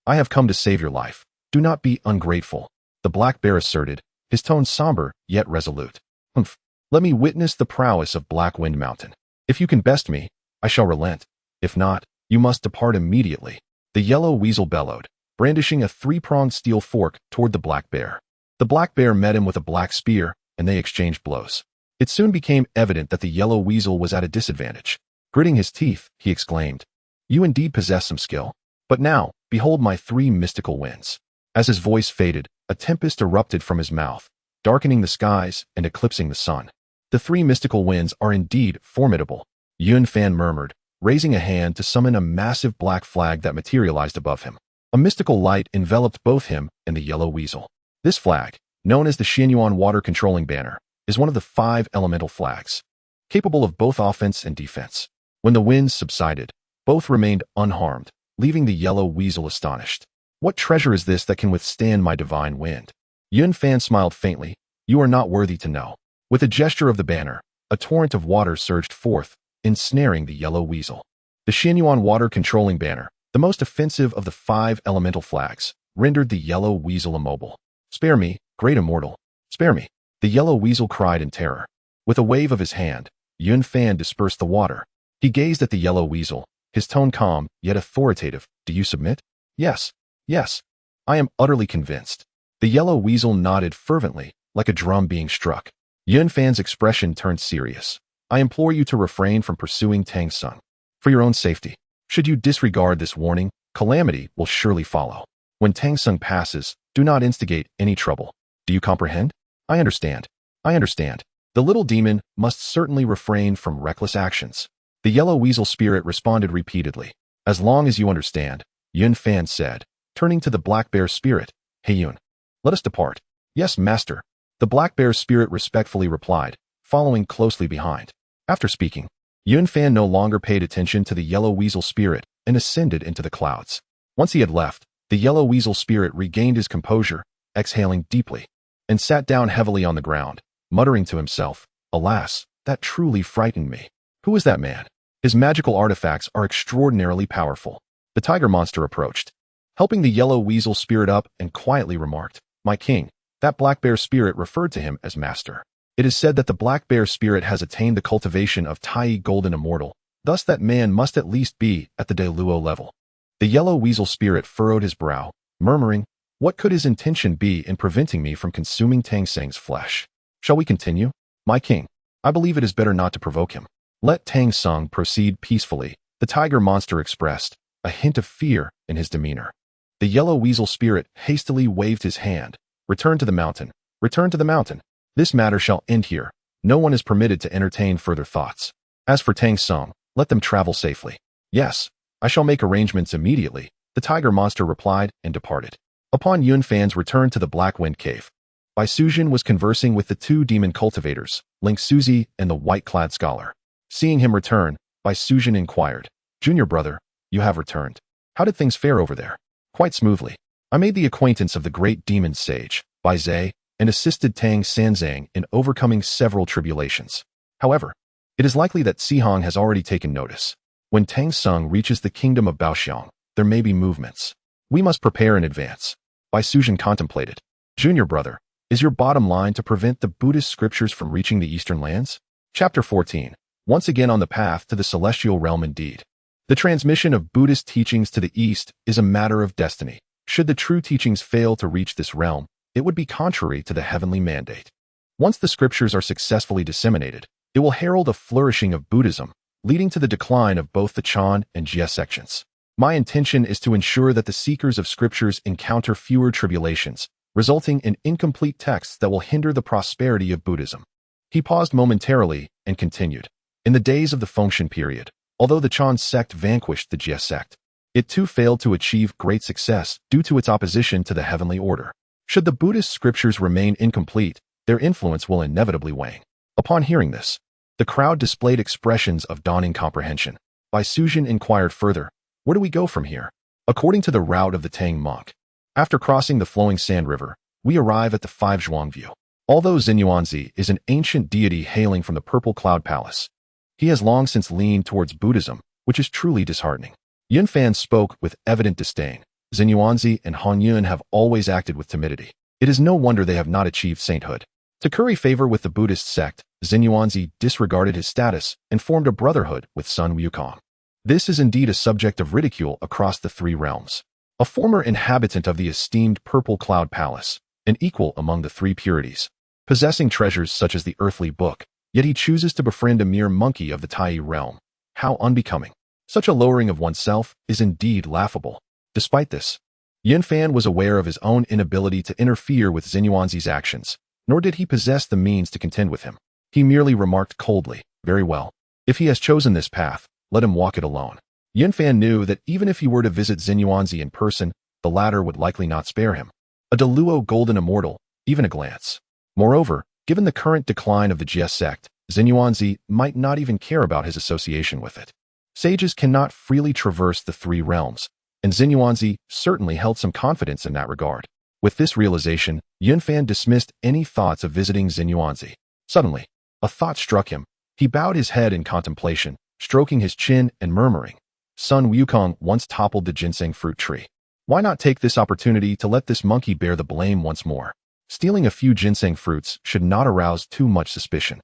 I have come to save your life. Do not be ungrateful. The black bear asserted, his tone somber yet resolute. Humph. Let me witness the prowess of Black Wind Mountain. If you can best me, I shall relent. If not, you must depart immediately. The yellow weasel bellowed, brandishing a three-pronged steel fork toward the black bear. The black bear met him with a black spear, and they exchanged blows. It soon became evident that the yellow weasel was at a disadvantage. Gritting his teeth, he exclaimed, You indeed possess some skill. But now, behold my three mystical winds. As his voice faded, a tempest erupted from his mouth, darkening the skies and eclipsing the sun. The three mystical winds are indeed formidable, Yunfan murmured, raising a hand to summon a massive black flag that materialized above him. A mystical light enveloped both him and the yellow weasel. This flag, known as the Xianyuan Water Controlling Banner, is one of the 5 elemental flags, capable of both offense and defense. When the winds subsided, both remained unharmed, leaving the yellow weasel astonished. What treasure is this that can withstand my divine wind? Yunfan smiled faintly. You are not worthy to know. With a gesture of the banner, a torrent of water surged forth, ensnaring the yellow weasel. The Xianyuan Water Controlling Banner, the most offensive of the 5 elemental flags, rendered the yellow weasel immobile. Spare me, great immortal. Spare me. The yellow weasel cried in terror. With a wave of his hand, Yunfan dispersed the water. He gazed at the yellow weasel, his tone calm, yet authoritative. Do you submit? Yes. Yes. I am utterly convinced. The yellow weasel nodded fervently, like a drum being struck. Yunfan's expression turned serious. I implore you to refrain from pursuing Tang's son. For your own safety. Should you disregard this warning, calamity will surely follow. When Tang Seng passes, do not instigate any trouble. Do you comprehend? I understand. I understand. The little demon must certainly refrain from reckless actions. The yellow weasel spirit responded repeatedly. As long as you understand, Yunfan said, turning to the black bear spirit. Hey Yun, let us depart. Yes, master. The black bear spirit respectfully replied, following closely behind. After speaking, Yunfan no longer paid attention to the yellow weasel spirit and ascended into the clouds. Once he had left, the yellow weasel spirit regained his composure, exhaling deeply. and sat down heavily on the ground, muttering to himself, "Alas, that truly frightened me. Who is that man? His magical artifacts are extraordinarily powerful." The tiger monster approached, helping the yellow weasel spirit up, and quietly remarked, "My king." That black bear spirit referred to him as master. It is said that the black bear spirit has attained the cultivation of Tai Golden Immortal, thus that man must at least be at the Deluo level. The yellow weasel spirit furrowed his brow, murmuring, "What could his intention be in preventing me from consuming Tang Sang's flesh? Shall we continue? My king, I believe it is better not to provoke him. Let Tang Sung proceed peacefully," the tiger monster expressed, a hint of fear in his demeanor. The yellow weasel spirit hastily waved his hand. "Return to the mountain. Return to the mountain. This matter shall end here. No one is permitted to entertain further thoughts. As for Tang Sung, let them travel safely." "Yes, I shall make arrangements immediately," the tiger monster replied and departed. Upon Yunfan's return to the Black Wind Cave, Bai Sujin was conversing with the two demon cultivators, Ling Suzi and the white-clad scholar. Seeing him return, Bai Sujin inquired, "Junior brother, you have returned. How did things fare over there?" "Quite smoothly. I made the acquaintance of the great demon sage, Bai Zhe, and assisted Tang Sanzang in overcoming several tribulations. However, it is likely that Sihong has already taken notice. When Tang Sung reaches the kingdom of Baoxiong, there may be movements. We must prepare in advance." Bai Sujin contemplated. "Junior brother, is your bottom line to prevent the Buddhist scriptures from reaching the eastern lands?" Chapter 14. Once again on the path to the celestial realm indeed. The transmission of Buddhist teachings to the east is a matter of destiny. Should the true teachings fail to reach this realm, it would be contrary to the heavenly mandate. Once the scriptures are successfully disseminated, it will herald a flourishing of Buddhism, leading to the decline of both the Chan and Jie sections. My intention is to ensure that the seekers of scriptures encounter fewer tribulations, resulting in incomplete texts that will hinder the prosperity of Buddhism. He paused momentarily and continued. In the days of the Fengshen period, although the Chan sect vanquished the Jie sect, it too failed to achieve great success due to its opposition to the heavenly order. Should the Buddhist scriptures remain incomplete, their influence will inevitably wane. Upon hearing this, the crowd displayed expressions of dawning comprehension. Bai Sujin inquired further, "Where do we go from here?" "According to the route of the Tang monk. After crossing the flowing sand river, we arrive at the Five Zhuang View. Although Xinyuanzi is an ancient deity hailing from the Purple Cloud Palace, he has long since leaned towards Buddhism, which is truly disheartening." Yunfan spoke with evident disdain. Xinyuanzi and Huanghuang have always acted with timidity. It is no wonder they have not achieved sainthood. To curry favor with the Buddhist sect, Xinyuanzi disregarded his status and formed a brotherhood with Sun Wukong. This is indeed a subject of ridicule across the three realms. A former inhabitant of the esteemed Purple Cloud Palace, an equal among the three purities, possessing treasures such as the earthly book, yet he chooses to befriend a mere monkey of the Tai realm. How unbecoming. Such a lowering of oneself is indeed laughable. Despite this, Yunfan was aware of his own inability to interfere with Xinyuanzi's actions, nor did he possess the means to contend with him. He merely remarked coldly, "Very well. If he has chosen this path, let him walk it alone." Yunfan knew that even if he were to visit Xinyuanzi in person, the latter would likely not spare him. A Deluo golden immortal, even a glance. Moreover, given the current decline of the Jie sect, Xinyuanzi might not even care about his association with it. Sages cannot freely traverse the three realms, and Xinyuanzi certainly held some confidence in that regard. With this realization, Yunfan dismissed any thoughts of visiting Xinyuanzi. Suddenly, a thought struck him. He bowed his head in contemplation, stroking his chin and murmuring, "Sun Wukong once toppled the ginseng fruit tree. Why not take this opportunity to let this monkey bear the blame once more? Stealing a few ginseng fruits should not arouse too much suspicion.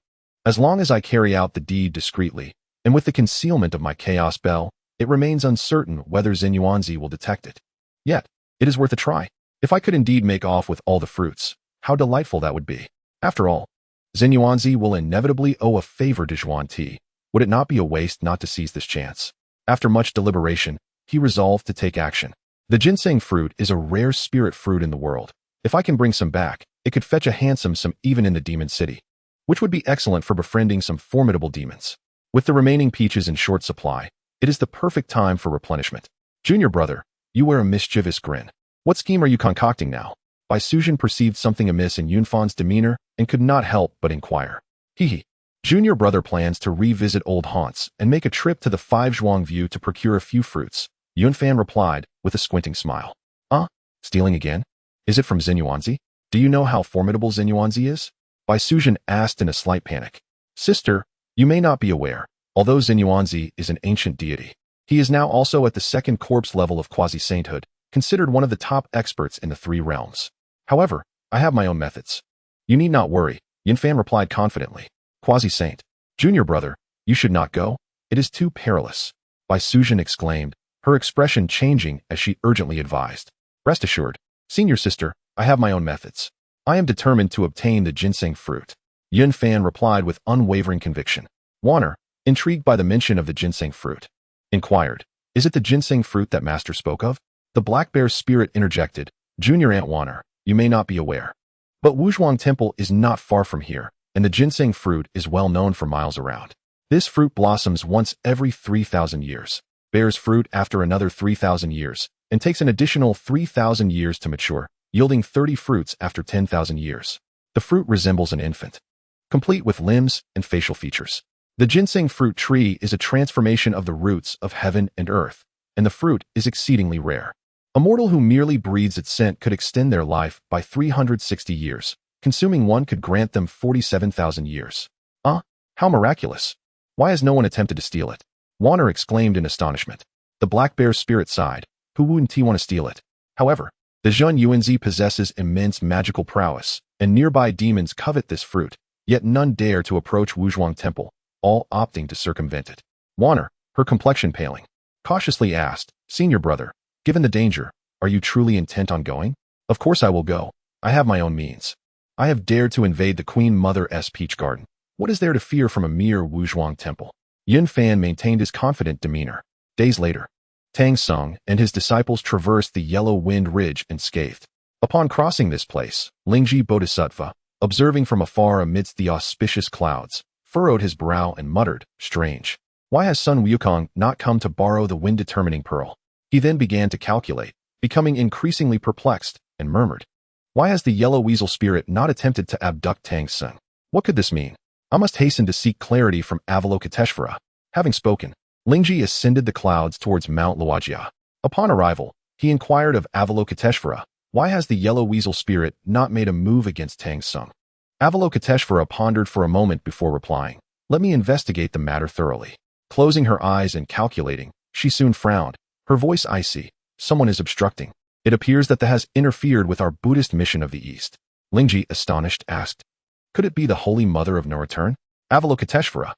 As long as I carry out the deed discreetly, and with the concealment of my chaos bell, it remains uncertain whether Xinyuanzi will detect it. Yet, it is worth a try. If I could indeed make off with all the fruits, how delightful that would be. After all, Xinyuanzi will inevitably owe a favor to Zhuan Ti. Would it not be a waste not to seize this chance?" After much deliberation, he resolved to take action. The ginseng fruit is a rare spirit fruit in the world. If I can bring some back, it could fetch a handsome sum even in the demon city, which would be excellent for befriending some formidable demons. With the remaining peaches in short supply, it is the perfect time for replenishment. "Junior brother, you wear a mischievous grin. What scheme are you concocting now?" Bai Sujin perceived something amiss in Yunfan's demeanor and could not help but inquire. "Hee. Junior brother plans to revisit old haunts and make a trip to the Five Zhuang View to procure a few fruits," Yunfan replied with a squinting smile. Stealing again? Is it from Xinyuanzi?" Do you know how formidable Xinyuanzi is? Bai Suzhen asked in a slight panic. Sister, you may not be aware, although Xinyuanzi is an ancient deity, he is now also at the second corpse level of quasi-sainthood, considered one of the top experts in the three realms. However, I have my own methods. You need not worry, Yunfan replied confidently. Quasi-saint. Junior brother, you should not go. It is too perilous. Bai Suzhen exclaimed, her expression changing as she urgently advised. Rest assured, senior sister, I have my own methods. I am determined to obtain the ginseng fruit. Yunfan replied with unwavering conviction. Wanner, intrigued by the mention of the ginseng fruit, inquired, is it the ginseng fruit that master spoke of? The black bear's spirit interjected, Junior Aunt Wanner, you may not be aware, but Huanghuang Temple is not far from here, and the ginseng fruit is well known for miles around. This fruit blossoms once every 3,000 years, bears fruit after another 3,000 years, and takes an additional 3,000 years to mature, yielding 30 fruits after 10,000 years. The fruit resembles an infant, complete with limbs and facial features. The ginseng fruit tree is a transformation of the roots of heaven and earth, and the fruit is exceedingly rare. A mortal who merely breathes its scent could extend their life by 360 years. Consuming one could grant them 47,000 years. How miraculous! Why has no one attempted to steal it? Wanner exclaimed in astonishment. The black bear's spirit sighed. Who wouldn't want to steal it? However, the Zhen Yuanzi possesses immense magical prowess, and nearby demons covet this fruit, yet none dare to approach Huanghuang Temple, all opting to circumvent it. Wanner, her complexion paling, cautiously asked, Senior brother, given the danger, are you truly intent on going? Of course I will go. I have my own means. I have dared to invade the Queen Mother's peach garden. What is there to fear from a mere Huanghuang Temple? Yunfan maintained his confident demeanor. Days later, Tang Sung and his disciples traversed the Yellow Wind Ridge unscathed. Upon crossing this place, Lingji Bodhisattva, observing from afar amidst the auspicious clouds, furrowed his brow and muttered, strange. Why has Sun Wukong not come to borrow the wind-determining pearl? He then began to calculate, becoming increasingly perplexed, and murmured, why has the yellow weasel spirit not attempted to abduct Tang Sung? What could this mean? I must hasten to seek clarity from Avalokiteshvara. Having spoken, Lingji ascended the clouds towards Mount Luojia. Upon arrival, he inquired of Avalokiteshvara, why has the yellow weasel spirit not made a move against Tang Sung? Avalokiteshvara pondered for a moment before replying, let me investigate the matter thoroughly. Closing her eyes and calculating, she soon frowned, her voice icy. Someone is obstructing. It appears that has interfered with our Buddhist mission of the East. Lingji, astonished, asked, could it be the Holy Mother of No Return? Avalokiteshvara,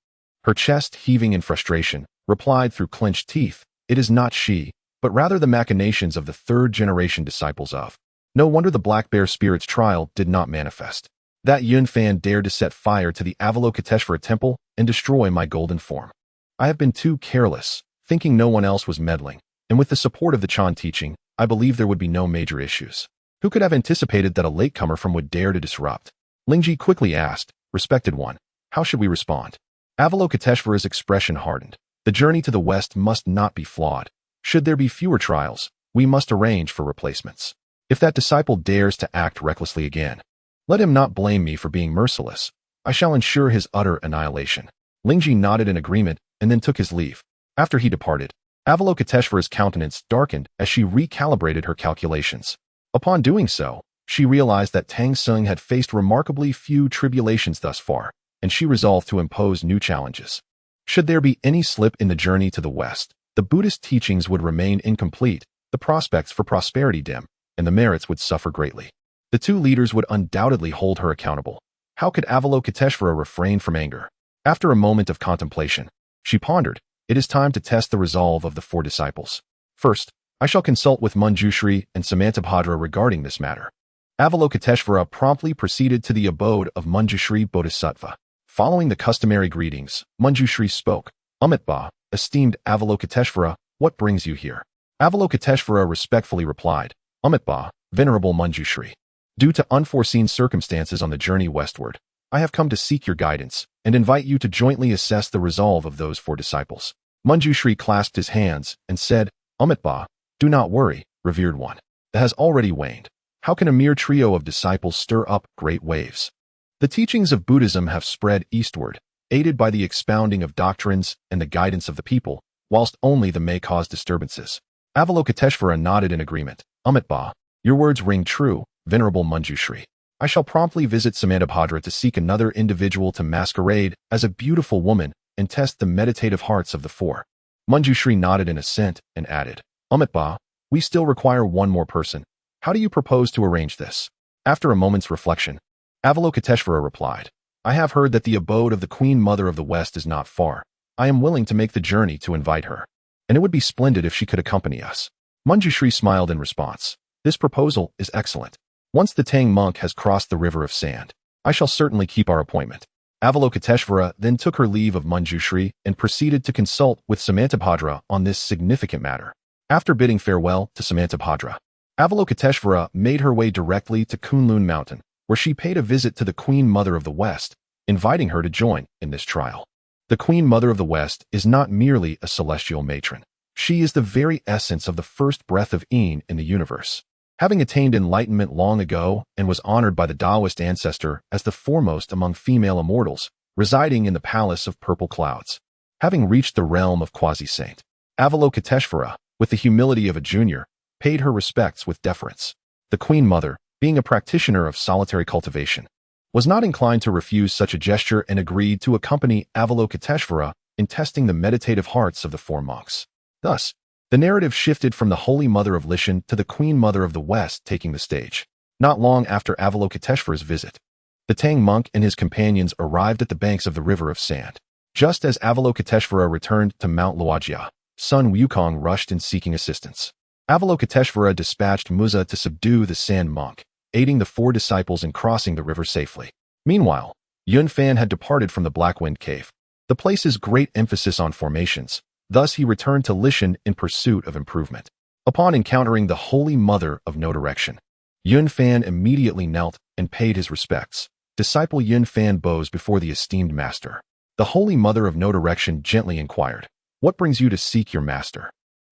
her chest heaving in frustration, replied through clenched teeth, it is not she, but rather the machinations of the third-generation disciples of. No wonder the Black Bear Spirit's trial did not manifest. That Yunfan dared to set fire to the Avalokiteshvara temple and destroy my golden form. I have been too careless, thinking no one else was meddling, and with the support of the Chan teaching, I believe there would be no major issues. Who could have anticipated that a latecomer from would dare to disrupt? Lingji quickly asked, respected one, how should we respond? Avalokiteshvara's expression hardened. The journey to the west must not be flawed. Should there be fewer trials, we must arrange for replacements. If that disciple dares to act recklessly again, let him not blame me for being merciless. I shall ensure his utter annihilation. Lingji nodded in agreement and then took his leave. After he departed, Avalokiteshvara's countenance darkened as she recalibrated her calculations. Upon doing so, she realized that Tang Sung had faced remarkably few tribulations thus far, and she resolved to impose new challenges. Should there be any slip in the journey to the west, the Buddhist teachings would remain incomplete, the prospects for prosperity dim, and the merits would suffer greatly. The two leaders would undoubtedly hold her accountable. How could Avalokiteshvara refrain from anger? After a moment of contemplation, she pondered, it is time to test the resolve of the four disciples. First, I shall consult with Manjushri and Samantabhadra regarding this matter. Avalokiteshvara promptly proceeded to the abode of Manjushri Bodhisattva. Following the customary greetings, Manjushri spoke, Amitba, esteemed Avalokiteshvara, what brings you here? Avalokiteshvara respectfully replied, Amitba, venerable Manjushri. Due to unforeseen circumstances on the journey westward, I have come to seek your guidance and invite you to jointly assess the resolve of those four disciples. Manjushri clasped his hands and said, Amitba, do not worry, revered one. That has already waned. How can a mere trio of disciples stir up great waves? The teachings of Buddhism have spread eastward, aided by the expounding of doctrines and the guidance of the people, whilst only the may cause disturbances. Avalokiteshvara nodded in agreement. Amitba, your words ring true, venerable Manjushri. I shall promptly visit Samantabhadra to seek another individual to masquerade as a beautiful woman and test the meditative hearts of the four. Manjushri nodded in assent and added, Amitba, we still require one more person. How do you propose to arrange this? After a moment's reflection, Avalokiteshvara replied, I have heard that the abode of the Queen Mother of the West is not far. I am willing to make the journey to invite her, and it would be splendid if she could accompany us. Manjushri smiled in response. This proposal is excellent. Once the Tang monk has crossed the river of sand, I shall certainly keep our appointment. Avalokiteshvara then took her leave of Manjushri and proceeded to consult with Samantabhadra on this significant matter. After bidding farewell to Samantabhadra, Avalokiteshvara made her way directly to Kunlun Mountain, where she paid a visit to the Queen Mother of the West, inviting her to join in this trial. The Queen Mother of the West is not merely a celestial matron. She is the very essence of the first breath of Yin in the universe. Having attained enlightenment long ago and was honored by the Taoist ancestor as the foremost among female immortals, residing in the palace of purple clouds. Having reached the realm of quasi-saint, Avalokiteshvara, with the humility of a junior, paid her respects with deference. The Queen Mother, being a practitioner of solitary cultivation, was not inclined to refuse such a gesture and agreed to accompany Avalokiteshvara in testing the meditative hearts of the four monks. Thus, the narrative shifted from the Holy Mother of Lishan to the Queen Mother of the West taking the stage. Not long after Avalokiteshvara's visit, the Tang monk and his companions arrived at the banks of the River of Sand. Just as Avalokiteshvara returned to Mount Luajia, Sun Wukong rushed in seeking assistance. Avalokiteshvara dispatched Muza to subdue the Sand monk, aiding the four disciples in crossing the river safely. Meanwhile, Yunfan had departed from the Black Wind Cave, the place's great emphasis on formations. Thus he returned to Lishan in pursuit of improvement. Upon encountering the Holy Mother of No Direction, Yunfan immediately knelt and paid his respects. Disciple Yunfan bows before the esteemed master. The Holy Mother of No Direction gently inquired, What brings you to seek your master?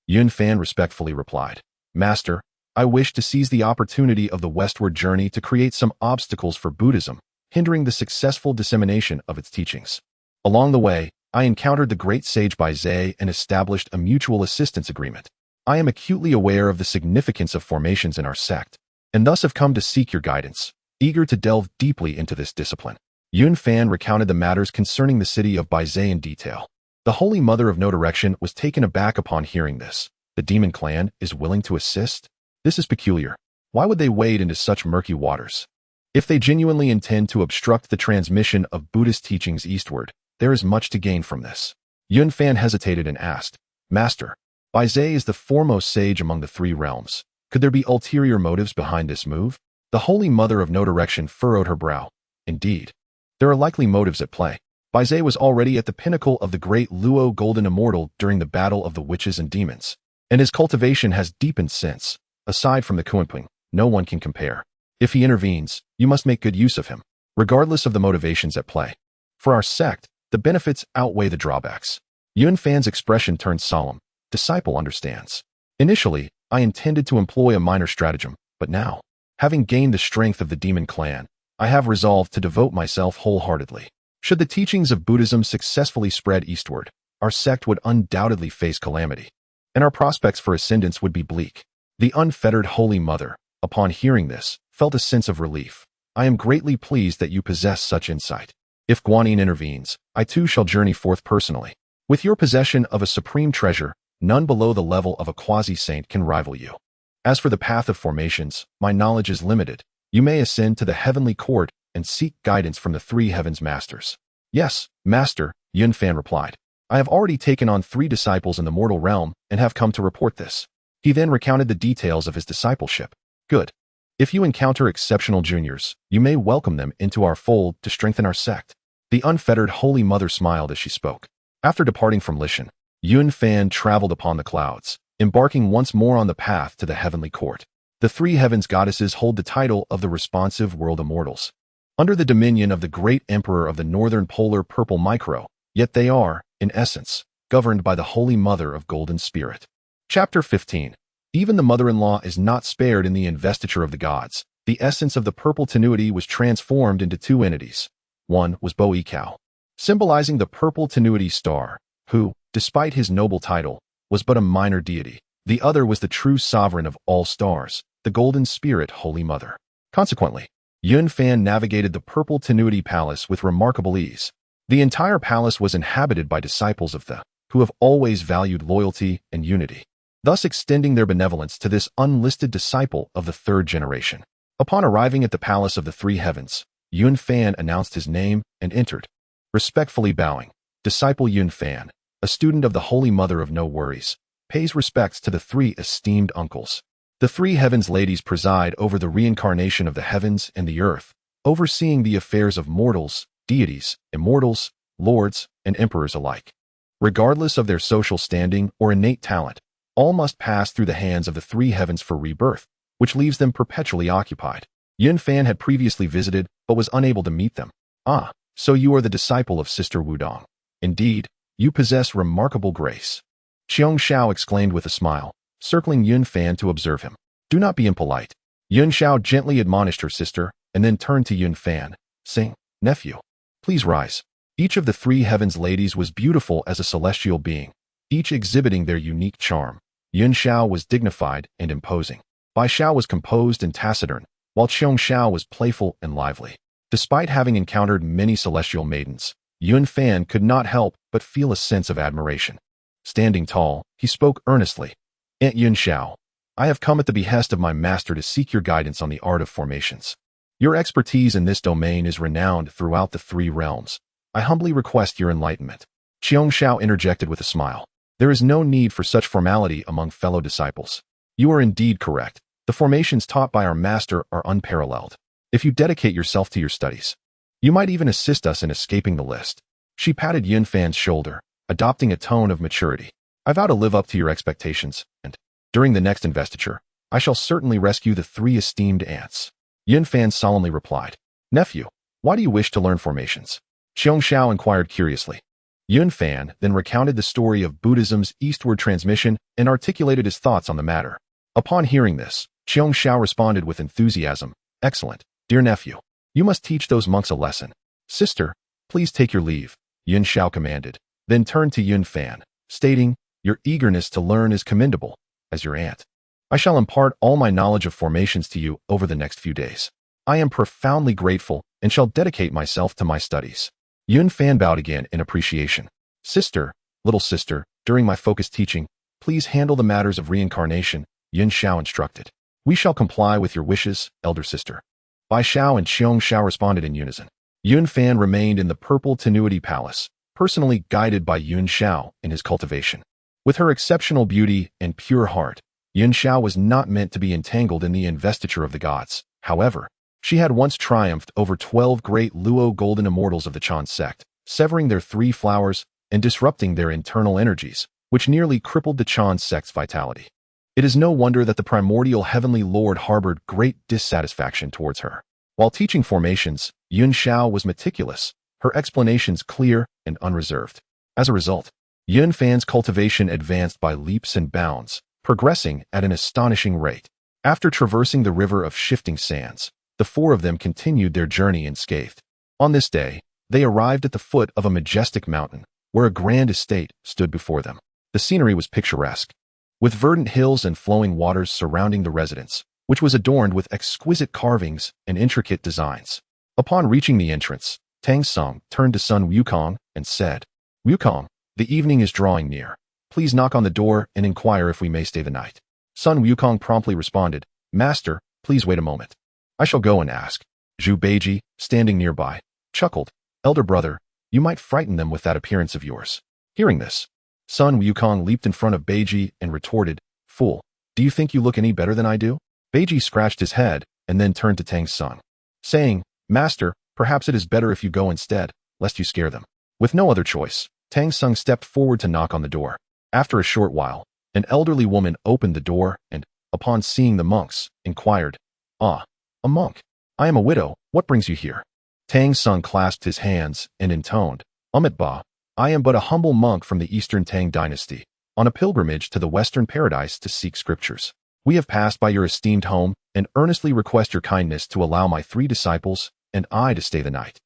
Yunfan respectfully replied, Master, I wish to seize the opportunity of the westward journey to create some obstacles for Buddhism, hindering the successful dissemination of its teachings. Along the way, I encountered the great sage Jie and established a mutual assistance agreement. I am acutely aware of the significance of formations in our sect, and thus have come to seek your guidance, eager to delve deeply into this discipline. Yunfan recounted the matters concerning the city of Jie in detail. The Holy Mother of No Direction was taken aback upon hearing this. The demon clan is willing to assist? This is peculiar. Why would they wade into such murky waters? If they genuinely intend to obstruct the transmission of Buddhist teachings eastward, there is much to gain from this. Yunfan hesitated and asked, Master, Jie is the foremost sage among the three realms. Could there be ulterior motives behind this move? The Holy Mother of No Direction furrowed her brow. Indeed, there are likely motives at play. Jie was already at the pinnacle of the great Luo Golden Immortal during the battle of the witches and demons, and his cultivation has deepened since. Aside from the Kunping, no one can compare. If he intervenes, you must make good use of him, regardless of the motivations at play. For our sect, the benefits outweigh the drawbacks. Yunfan's expression turned solemn. Disciple understands. Initially, I intended to employ a minor stratagem, but now, having gained the strength of the demon clan, I have resolved to devote myself wholeheartedly. Should the teachings of Buddhism successfully spread eastward, our sect would undoubtedly face calamity, and our prospects for ascendance would be bleak. The unfettered Holy Mother, upon hearing this, felt a sense of relief. I am greatly pleased that you possess such insight. If Guanyin intervenes, I too shall journey forth personally. With your possession of a supreme treasure, none below the level of a quasi-saint can rival you. As for the path of formations, my knowledge is limited. You may ascend to the heavenly court and seek guidance from the three heavens masters. Yes, Master, Yunfan replied. I have already taken on 3 disciples in the mortal realm and have come to report this. He then recounted the details of his discipleship. Good. If you encounter exceptional juniors, you may welcome them into our fold to strengthen our sect. The unfettered Holy Mother smiled as she spoke. After departing from Lishan, Yunfan traveled upon the clouds, embarking once more on the path to the heavenly court. The 3 heavens goddesses hold the title of the responsive world immortals, under the dominion of the great emperor of the northern polar purple micro, yet they are, in essence, governed by the Holy Mother of Golden Spirit. Chapter 15. Even the mother-in-law is not spared in the investiture of the gods. The essence of the purple tenuity was transformed into 2 entities. One was Bo-Ikao, symbolizing the purple tenuity star, who, despite his noble title, was but a minor deity. The other was the true sovereign of all stars, the Golden Spirit Holy Mother. Consequently, Yun Fan navigated the Purple Tenuity Palace with remarkable ease. The entire palace was inhabited by disciples of the, who have always valued loyalty and unity, thus extending their benevolence to this unlisted disciple of the third generation. Upon arriving at the Palace of the Three Heavens, Yun Fan announced his name and entered. Respectfully bowing, disciple Yun Fan, a student of the Holy Mother of No Worries, pays respects to the three esteemed uncles. The Three Heavens ladies preside over the reincarnation of the heavens and the earth, overseeing the affairs of mortals, deities, immortals, lords, and emperors alike. Regardless of their social standing or innate talent, all must pass through the hands of the Three Heavens for rebirth, which leaves them perpetually occupied. Yun Fan had previously visited, but was unable to meet them. Ah, so you are the disciple of Sister Wudong. Indeed, you possess remarkable grace. Xiong Xiao exclaimed with a smile, circling Yun Fan to observe him. Do not be impolite. Yun Xiao gently admonished her sister, and then turned to Yun Fan, saying, Nephew, please rise. Each of the Three Heavens ladies was beautiful as a celestial being, each exhibiting their unique charm. Yun Xiao was dignified and imposing. Bai Xiao was composed and taciturn, while Xiong Xiao was playful and lively. Despite having encountered many celestial maidens, Yun Fan could not help but feel a sense of admiration. Standing tall, he spoke earnestly. Aunt Yun Xiao, I have come at the behest of my master to seek your guidance on the art of formations. Your expertise in this domain is renowned throughout the three realms. I humbly request your enlightenment. Xiong Xiao interjected with a smile. There is no need for such formality among fellow disciples. You are indeed correct. The formations taught by our master are unparalleled. If you dedicate yourself to your studies, you might even assist us in escaping the list. She patted Yun Fan's shoulder, adopting a tone of maturity. I vow to live up to your expectations, and, during the next investiture, I shall certainly rescue the three esteemed aunts. Yun Fan solemnly replied. Nephew, why do you wish to learn formations? Xiong Xiao inquired curiously. Yun Fan then recounted the story of Buddhism's eastward transmission and articulated his thoughts on the matter. Upon hearing this, Xiong Xiao responded with enthusiasm. Excellent, dear nephew. You must teach those monks a lesson. Sister, please take your leave, Yun Xiao commanded, then turned to Yun Fan, stating, Your eagerness to learn is commendable. As your aunt, I shall impart all my knowledge of formations to you over the next few days. I am profoundly grateful and shall dedicate myself to my studies. Yun Fan bowed again in appreciation. Sister, little sister, during my focused teaching, please handle the matters of reincarnation, Yun Xiao instructed. We shall comply with your wishes, elder sister. Bai Xiao and Xiong Xiao responded in unison. Yun Fan remained in the Purple Tenuity Palace, personally guided by Yun Xiao in his cultivation. With her exceptional beauty and pure heart, Yun Xiao was not meant to be entangled in the investiture of the gods. However, she had once triumphed over 12 great Luo golden immortals of the Chan sect, severing their three flowers and disrupting their internal energies, which nearly crippled the Chan sect's vitality. It is no wonder that the primordial heavenly lord harbored great dissatisfaction towards her. While teaching formations, Yun Xiao was meticulous, her explanations clear and unreserved. As a result, Yun Fan's cultivation advanced by leaps and bounds, progressing at an astonishing rate. After traversing the river of shifting sands, the four of them continued their journey unscathed. On this day, they arrived at the foot of a majestic mountain, where a grand estate stood before them. The scenery was picturesque, with verdant hills and flowing waters surrounding the residence, which was adorned with exquisite carvings and intricate designs. Upon reaching the entrance, Tang Sung turned to Sun Wukong and said, Wukong, the evening is drawing near. Please knock on the door and inquire if we may stay the night. Sun Wukong promptly responded, Master, please wait a moment. I shall go and ask. Zhu Beiji, standing nearby, chuckled. Elder brother, you might frighten them with that appearance of yours. Hearing this, Sun Wukong leaped in front of Beiji and retorted, Fool, do you think you look any better than I do? Beiji scratched his head and then turned to Tang Sung, saying, Master, perhaps it is better if you go instead, lest you scare them. With no other choice, Tang Sung stepped forward to knock on the door. After a short while, an elderly woman opened the door and, upon seeing the monks, inquired, Ah, a monk. I am a widow, what brings you here? Tang Sung clasped his hands and intoned, Ba, I am but a humble monk from the Eastern Tang dynasty, on a pilgrimage to the Western paradise to seek scriptures. We have passed by your esteemed home and earnestly request your kindness to allow my 3 disciples and I to stay the night.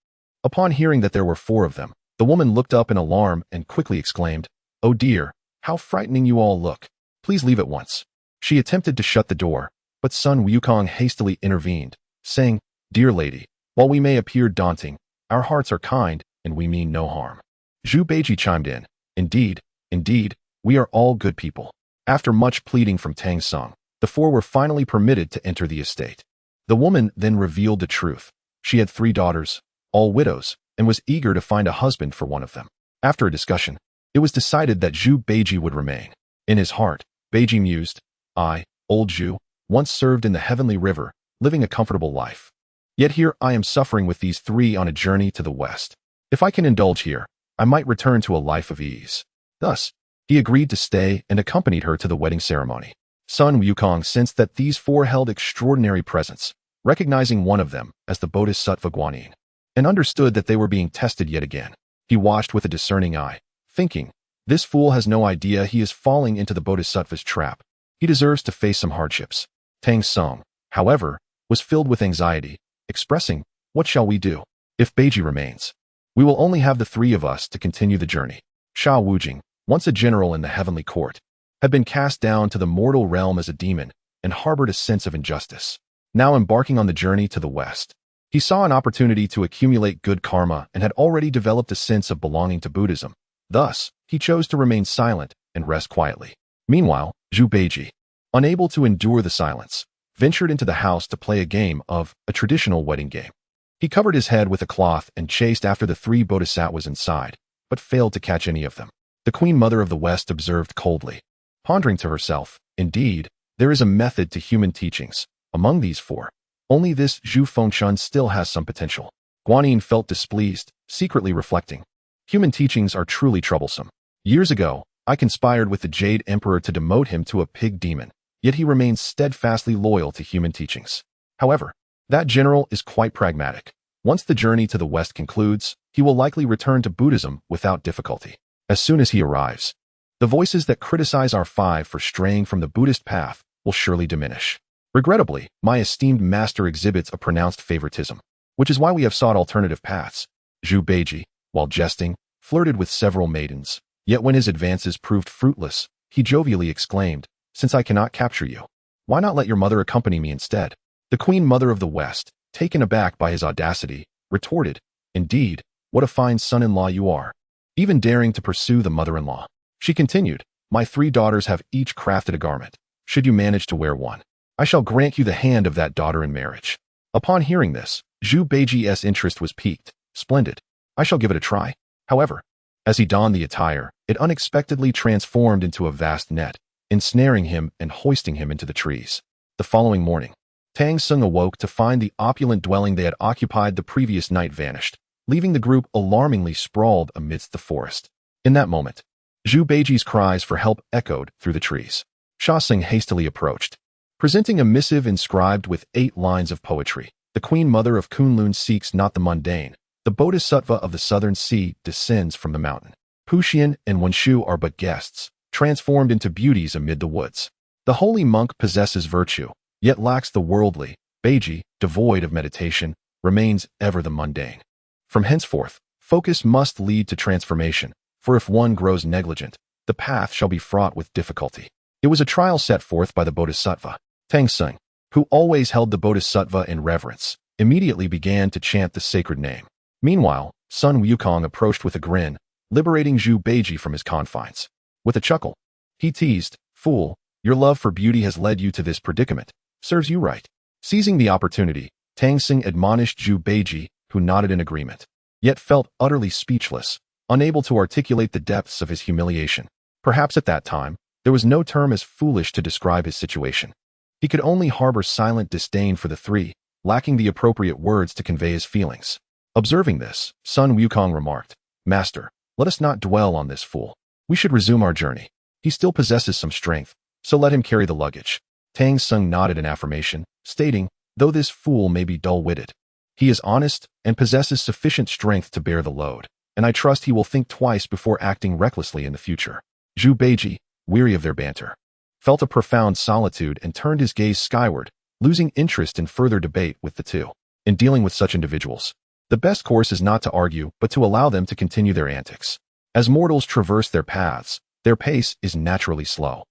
Upon hearing that there were 4 of them, the woman looked up in alarm and quickly exclaimed, Oh dear, how frightening you all look. Please leave at once. She attempted to shut the door, but Sun Wukong hastily intervened, saying, Dear lady, while we may appear daunting, our hearts are kind and we mean no harm. Zhu Beiji chimed in. Indeed, indeed, we are all good people. After much pleading from Tang Sung, the four were finally permitted to enter the estate. The woman then revealed the truth. She had 3 daughters, all widows, and was eager to find a husband for one of them. After a discussion, it was decided that Zhu Beiji would remain. In his heart, Beiji mused, I, old Zhu, once served in the heavenly river, living a comfortable life. Yet here I am suffering with these 3 on a journey to the west. If I can indulge here, I might return to a life of ease. Thus, he agreed to stay and accompanied her to the wedding ceremony. Sun Wukong sensed that these 4 held extraordinary presence, recognizing one of them as the Bodhisattva Guanyin, and understood that they were being tested yet again. He watched with a discerning eye, thinking, this fool has no idea he is falling into the Bodhisattva's trap. He deserves to face some hardships. Tang Sung, however, was filled with anxiety, expressing, what shall we do? If Beiji remains, we will only have the 3 of us to continue the journey. Sha Wujing, once a general in the heavenly court, had been cast down to the mortal realm as a demon and harbored a sense of injustice. Now embarking on the journey to the west, he saw an opportunity to accumulate good karma and had already developed a sense of belonging to Buddhism. Thus, he chose to remain silent and rest quietly. Meanwhile, Zhu Beiji, unable to endure the silence, ventured into the house to play a game of a traditional wedding game. He covered his head with a cloth and chased after the 3 bodhisattvas inside, but failed to catch any of them. The Queen Mother of the West observed coldly, pondering to herself, indeed, there is a method to human teachings. Among these 4, only this Zhu Fengshun still has some potential. Guanyin felt displeased, secretly reflecting, human teachings are truly troublesome. Years ago, I conspired with the Jade Emperor to demote him to a pig demon, yet he remains steadfastly loyal to human teachings. However, that general is quite pragmatic. Once the journey to the west concludes, he will likely return to Buddhism without difficulty. As soon as he arrives, the voices that criticize our 5 for straying from the Buddhist path will surely diminish. Regrettably, my esteemed master exhibits a pronounced favoritism, which is why we have sought alternative paths. Zhu Beiji, while jesting, flirted with several maidens, yet when his advances proved fruitless, he jovially exclaimed, since I cannot capture you, why not let your mother accompany me instead? The Queen Mother of the West, taken aback by his audacity, retorted, indeed, what a fine son-in-law you are, even daring to pursue the mother-in-law. She continued, my 3 daughters have each crafted a garment. Should you manage to wear one, I shall grant you the hand of that daughter in marriage. Upon hearing this, Zhu Beiji's interest was piqued. Splendid. I shall give it a try. However, as he donned the attire, it unexpectedly transformed into a vast net, ensnaring him and hoisting him into the trees. The following morning, Tang Sung awoke to find the opulent dwelling they had occupied the previous night vanished, leaving the group alarmingly sprawled amidst the forest. In that moment, Zhu Beiji's cries for help echoed through the trees. Sha Sing hastily approached, presenting a missive inscribed with 8 lines of poetry. The Queen Mother of Kunlun seeks not the mundane. The Bodhisattva of the southern sea descends from the mountain. Puxian and Wenshu are but guests, transformed into beauties amid the woods. The holy monk possesses virtue, yet lacks the worldly. Beiji, devoid of meditation, remains ever the mundane. From henceforth, focus must lead to transformation, for if one grows negligent, the path shall be fraught with difficulty. It was a trial set forth by the Bodhisattva. Tang Sung, who always held the Bodhisattva in reverence, immediately began to chant the sacred name. Meanwhile, Sun Wukong approached with a grin, liberating Zhu Beiji from his confines. With a chuckle, he teased, fool, your love for beauty has led you to this predicament. Serves you right. Seizing the opportunity, Tang Sung admonished Zhu Beiji, who nodded in agreement, yet felt utterly speechless, unable to articulate the depths of his humiliation. Perhaps at that time, there was no term as foolish to describe his situation. He could only harbor silent disdain for the 3, lacking the appropriate words to convey his feelings. Observing this, Sun Wukong remarked, Master, let us not dwell on this fool. We should resume our journey. He still possesses some strength, so let him carry the luggage. Tang Sung nodded in affirmation, stating, though this fool may be dull-witted, he is honest and possesses sufficient strength to bear the load, and I trust he will think twice before acting recklessly in the future. Zhu Beiji, weary of their banter, felt a profound solitude and turned his gaze skyward, losing interest in further debate with the 2. In dealing with such individuals, the best course is not to argue but to allow them to continue their antics. As mortals traverse their paths, their pace is naturally slow.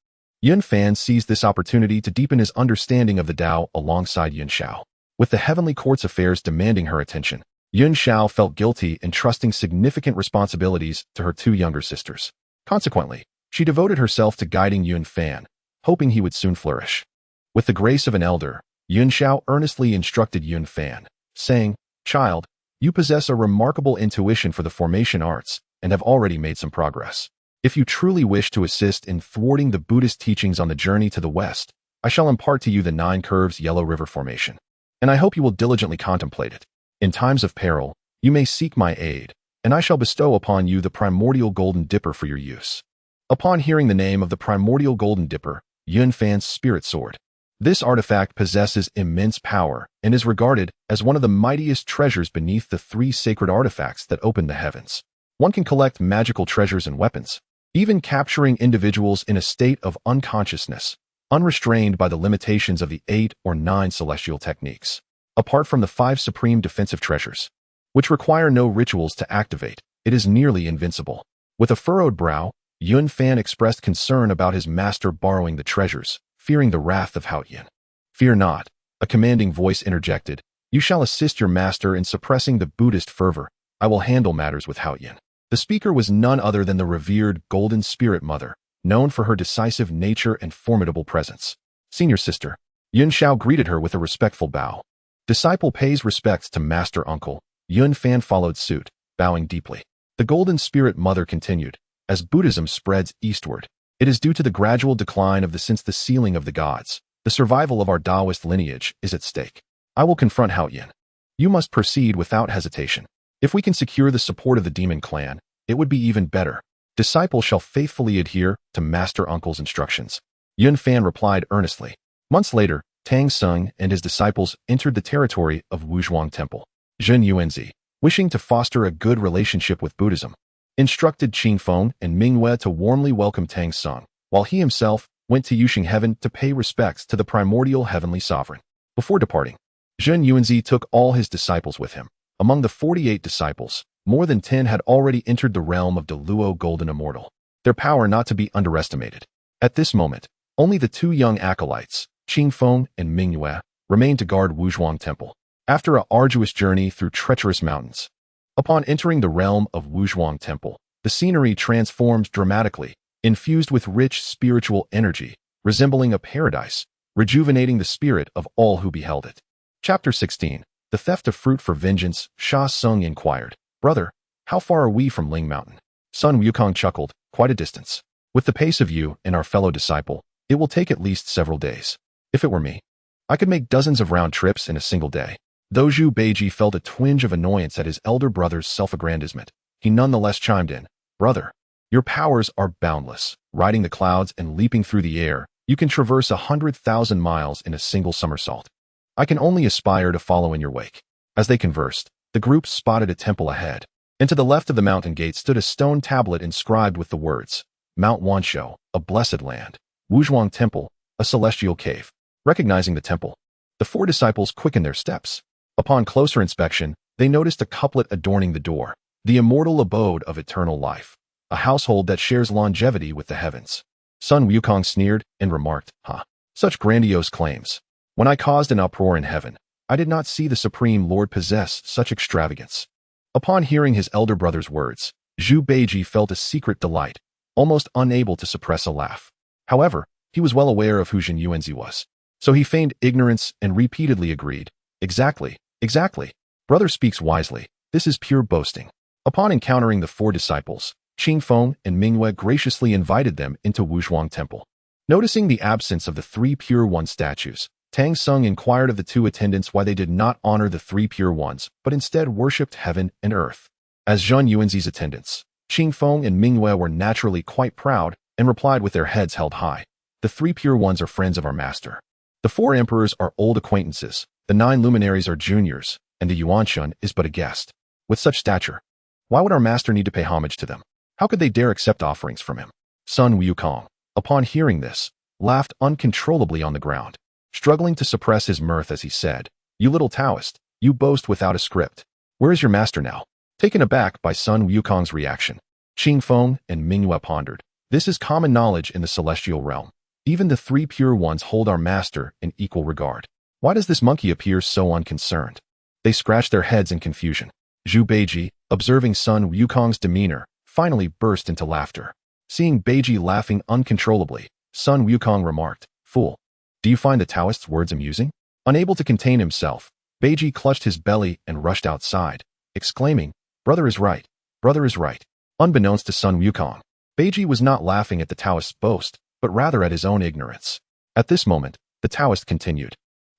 Yun Fan seized this opportunity to deepen his understanding of the Tao alongside Yun Shao. With the heavenly court's affairs demanding her attention, Yun Xiao felt guilty entrusting significant responsibilities to her two younger sisters. Consequently, she devoted herself to guiding Yun Fan, hoping he would soon flourish. With the grace of an elder, Yun Xiao earnestly instructed Yun Fan, saying, "Child, you possess a remarkable intuition for the formation arts and have already made some progress. If you truly wish to assist in thwarting the Buddhist teachings on the journey to the West, I shall impart to you the 9 curves Yellow River formation, and I hope you will diligently contemplate it. In times of peril, you may seek my aid, and I shall bestow upon you the Primordial Golden Dipper for your use." Upon hearing the name of the Primordial Golden Dipper, Yun Fan's spirit soared. This artifact possesses immense power and is regarded as one of the mightiest treasures beneath the 3 sacred artifacts that open the heavens. One can collect magical treasures and weapons, even capturing individuals in a state of unconsciousness, unrestrained by the limitations of the 8 or 9 celestial techniques. Apart from the 5 supreme defensive treasures, which require no rituals to activate, it is nearly invincible. With a furrowed brow, Yun Fan expressed concern about his master borrowing the treasures, fearing the wrath of Haoyan. "Fear not," a commanding voice interjected. "You shall assist your master in suppressing the Buddhist fervor. I will handle matters with Haoyan." The speaker was none other than the revered Golden Spirit Mother, known for her decisive nature and formidable presence. "Senior sister." Yun Xiao greeted her with a respectful bow. "Disciple pays respects to master uncle." Yun Fan followed suit, bowing deeply. The Golden Spirit Mother continued, "As Buddhism spreads eastward, it is due to the gradual decline of the sealing of the gods. The survival of our Taoist lineage is at stake. I will confront Haoyan. You must proceed without hesitation. If we can secure the support of the demon clan, it would be even better. Disciple shall faithfully adhere to master uncle's instructions." Yun Fan replied earnestly. Months later, Tang Sung and his disciples entered the territory of Huanghuang Temple. Zhen Yuanzi, wishing to foster a good relationship with Buddhism, instructed Qing Feng and Mingyue to warmly welcome Tang Sung, while he himself went to Yuxing Heaven to pay respects to the primordial heavenly sovereign. Before departing, Zhen Yuanzi took all his disciples with him. Among the 48 disciples, more than 10 had already entered the realm of the Luo Golden Immortal, their power not to be underestimated. At this moment, only the 2 young acolytes, Qing Feng and Mingyue, remained to guard Huanghuang Temple. After an arduous journey through treacherous mountains, upon entering the realm of Huanghuang Temple, the scenery transformed dramatically, infused with rich spiritual energy, resembling a paradise, rejuvenating the spirit of all who beheld it. Chapter 16. The Theft of Fruit for Vengeance. Sha Sung inquired, "Brother, how far are we from Ling Mountain?" Sun Wukong chuckled, "Quite a distance. With the pace of you and our fellow disciple, it will take at least several days. If it were me, I could make dozens of round trips in a single day." Though Zhu Beiji felt a twinge of annoyance at his elder brother's self-aggrandizement, he nonetheless chimed in, "Brother, your powers are boundless. Riding the clouds and leaping through the air, you can traverse 100,000 miles in a single somersault. I can only aspire to follow in your wake." As they conversed, the group spotted a temple ahead, and to the left of the mountain gate stood a stone tablet inscribed with the words, "Mount Wanshou, a blessed land. Huanghuang Temple, a celestial cave." Recognizing the temple, the 4 disciples quickened their steps. Upon closer inspection, they noticed a couplet adorning the door, "The immortal abode of eternal life, a household that shares longevity with the heavens." Sun Wukong sneered and remarked, Such grandiose claims. When I caused an uproar in heaven, I did not see the Supreme Lord possess such extravagance." Upon hearing his elder brother's words, Zhu Beiji felt a secret delight, almost unable to suppress a laugh. However, he was well aware of who Zhen Yuanzi was, so he feigned ignorance and repeatedly agreed, "Exactly. Exactly. Brother speaks wisely. This is pure boasting." Upon encountering the 4 disciples, Qing Feng and Mingyue graciously invited them into Huanghuang Temple. Noticing the absence of the 3 Pure One statues, Tang Sung inquired of the 2 attendants why they did not honor the 3 Pure Ones, but instead worshipped heaven and earth. As Zhen Yuanzi's attendants, Qing Feng and Mingyue were naturally quite proud and replied with their heads held high, "The 3 Pure Ones are friends of our master. The 4 emperors are old acquaintances. The 9 luminaries are juniors, and the Yuanshun is but a guest. With such stature, why would our master need to pay homage to them? How could they dare accept offerings from him?" Sun Wukong, upon hearing this, laughed uncontrollably on the ground, struggling to suppress his mirth as he said, "You little Taoist, you boast without a script. Where is your master now?" Taken aback by Sun Wukong's reaction, Qing Feng and Mingyue pondered. This is common knowledge in the celestial realm. Even the 3 Pure Ones hold our master in equal regard. Why does this monkey appear so unconcerned? They scratched their heads in confusion. Zhu Beiji, observing Sun Wukong's demeanor, finally burst into laughter. Seeing Beiji laughing uncontrollably, Sun Wukong remarked, "Fool, do you find the Taoist's words amusing?" Unable to contain himself, Beiji clutched his belly and rushed outside, exclaiming, "Brother is right, brother is right." Unbeknownst to Sun Wukong, Beiji was not laughing at the Taoist's boast, but rather at his own ignorance. At this moment, the Taoist continued,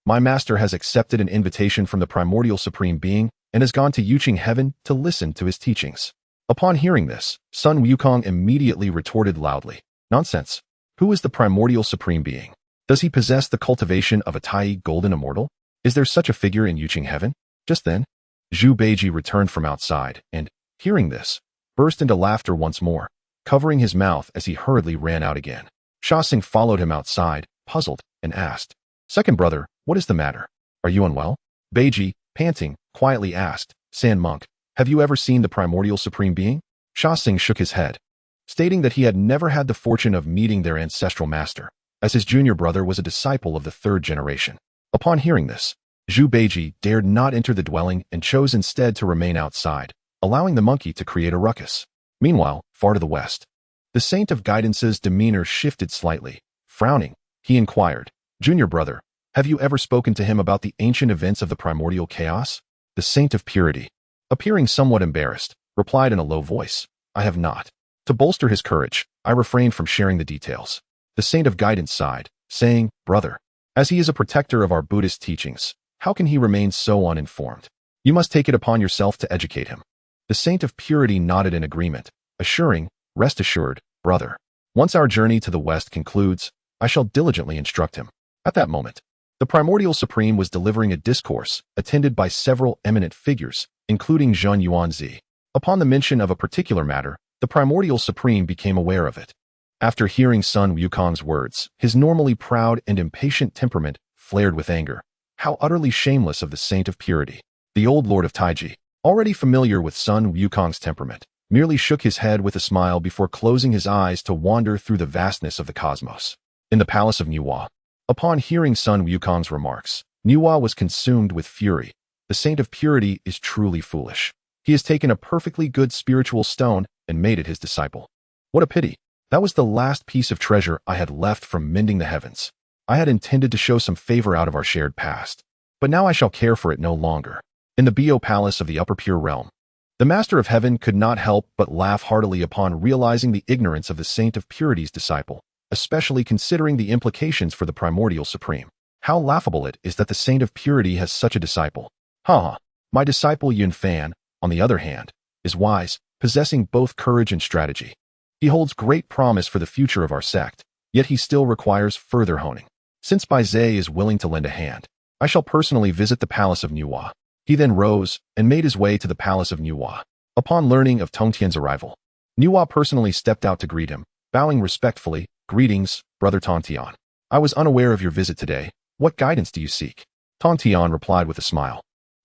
"My master has accepted an invitation from the primordial supreme being and has gone to Yuqing heaven to listen to his teachings." Upon hearing this, Sun Wukong immediately retorted loudly, "Nonsense! Who is the primordial supreme being? Does he possess the cultivation of a Tai golden immortal? Is there such a figure in Yuqing heaven?" Just then, Zhu Beiji returned from outside and, hearing this, burst into laughter once more, covering his mouth as he hurriedly ran out again. Shaxing followed him outside, puzzled, and asked, "Second brother, what is the matter? Are you unwell?" Beiji, panting, quietly asked, "San monk, have you ever seen the primordial supreme being?" Shaxing shook his head, stating that he had never had the fortune of meeting their ancestral master, as his junior brother was a disciple of the third generation. Upon hearing this, Zhu Beiji dared not enter the dwelling and chose instead to remain outside, allowing the monkey to create a ruckus. Meanwhile, far to the west, the Saint of Guidance's demeanor shifted slightly. Frowning, he inquired, "Junior brother, have you ever spoken to him about the ancient events of the primordial chaos?" The Saint of Purity, appearing somewhat embarrassed, replied in a low voice, "I have not." To bolster his courage, I refrained from sharing the details. The Saint of Guidance sighed, saying, "Brother, as he is a protector of our Buddhist teachings, how can he remain so uninformed? You must take it upon yourself to educate him." The Saint of Purity nodded in agreement, assuring, "Rest assured, brother. Once our journey to the west concludes, I shall diligently instruct him." At that moment, the Primordial Supreme was delivering a discourse, attended by several eminent figures, including Zhen Yuanzi. Upon the mention of a particular matter, the Primordial Supreme became aware of it. After hearing Sun Wukong's words, his normally proud and impatient temperament flared with anger. How utterly shameless of the Saint of Purity. The old Lord of Taiji, already familiar with Sun Wukong's temperament, merely shook his head with a smile before closing his eyes to wander through the vastness of the cosmos. In the palace of Nuwa, upon hearing Sun Wukong's remarks, Nuwa was consumed with fury. The Saint of Purity is truly foolish. He has taken a perfectly good spiritual stone and made it his disciple. What a pity. That was the last piece of treasure I had left from mending the heavens. I had intended to show some favor out of our shared past, but now I shall care for it no longer. In the Bio Palace of the Upper Pure Realm, the Master of Heaven could not help but laugh heartily upon realizing the ignorance of the Saint of Purity's disciple, especially considering the implications for the Primordial Supreme. How laughable it is that the Saint of Purity has such a disciple. Ha! My disciple Yun Fan, on the other hand, is wise, possessing both courage and strategy. He holds great promise for the future of our sect, yet he still requires further honing. Since Bai Zhe is willing to lend a hand, I shall personally visit the palace of Nuwa. He then rose and made his way to the palace of Nuwa. Upon learning of Tongtian's arrival, Nuwa personally stepped out to greet him, bowing respectfully, "Greetings, Brother Tongtian. I was unaware of your visit today. What guidance do you seek?" Tongtian replied with a smile.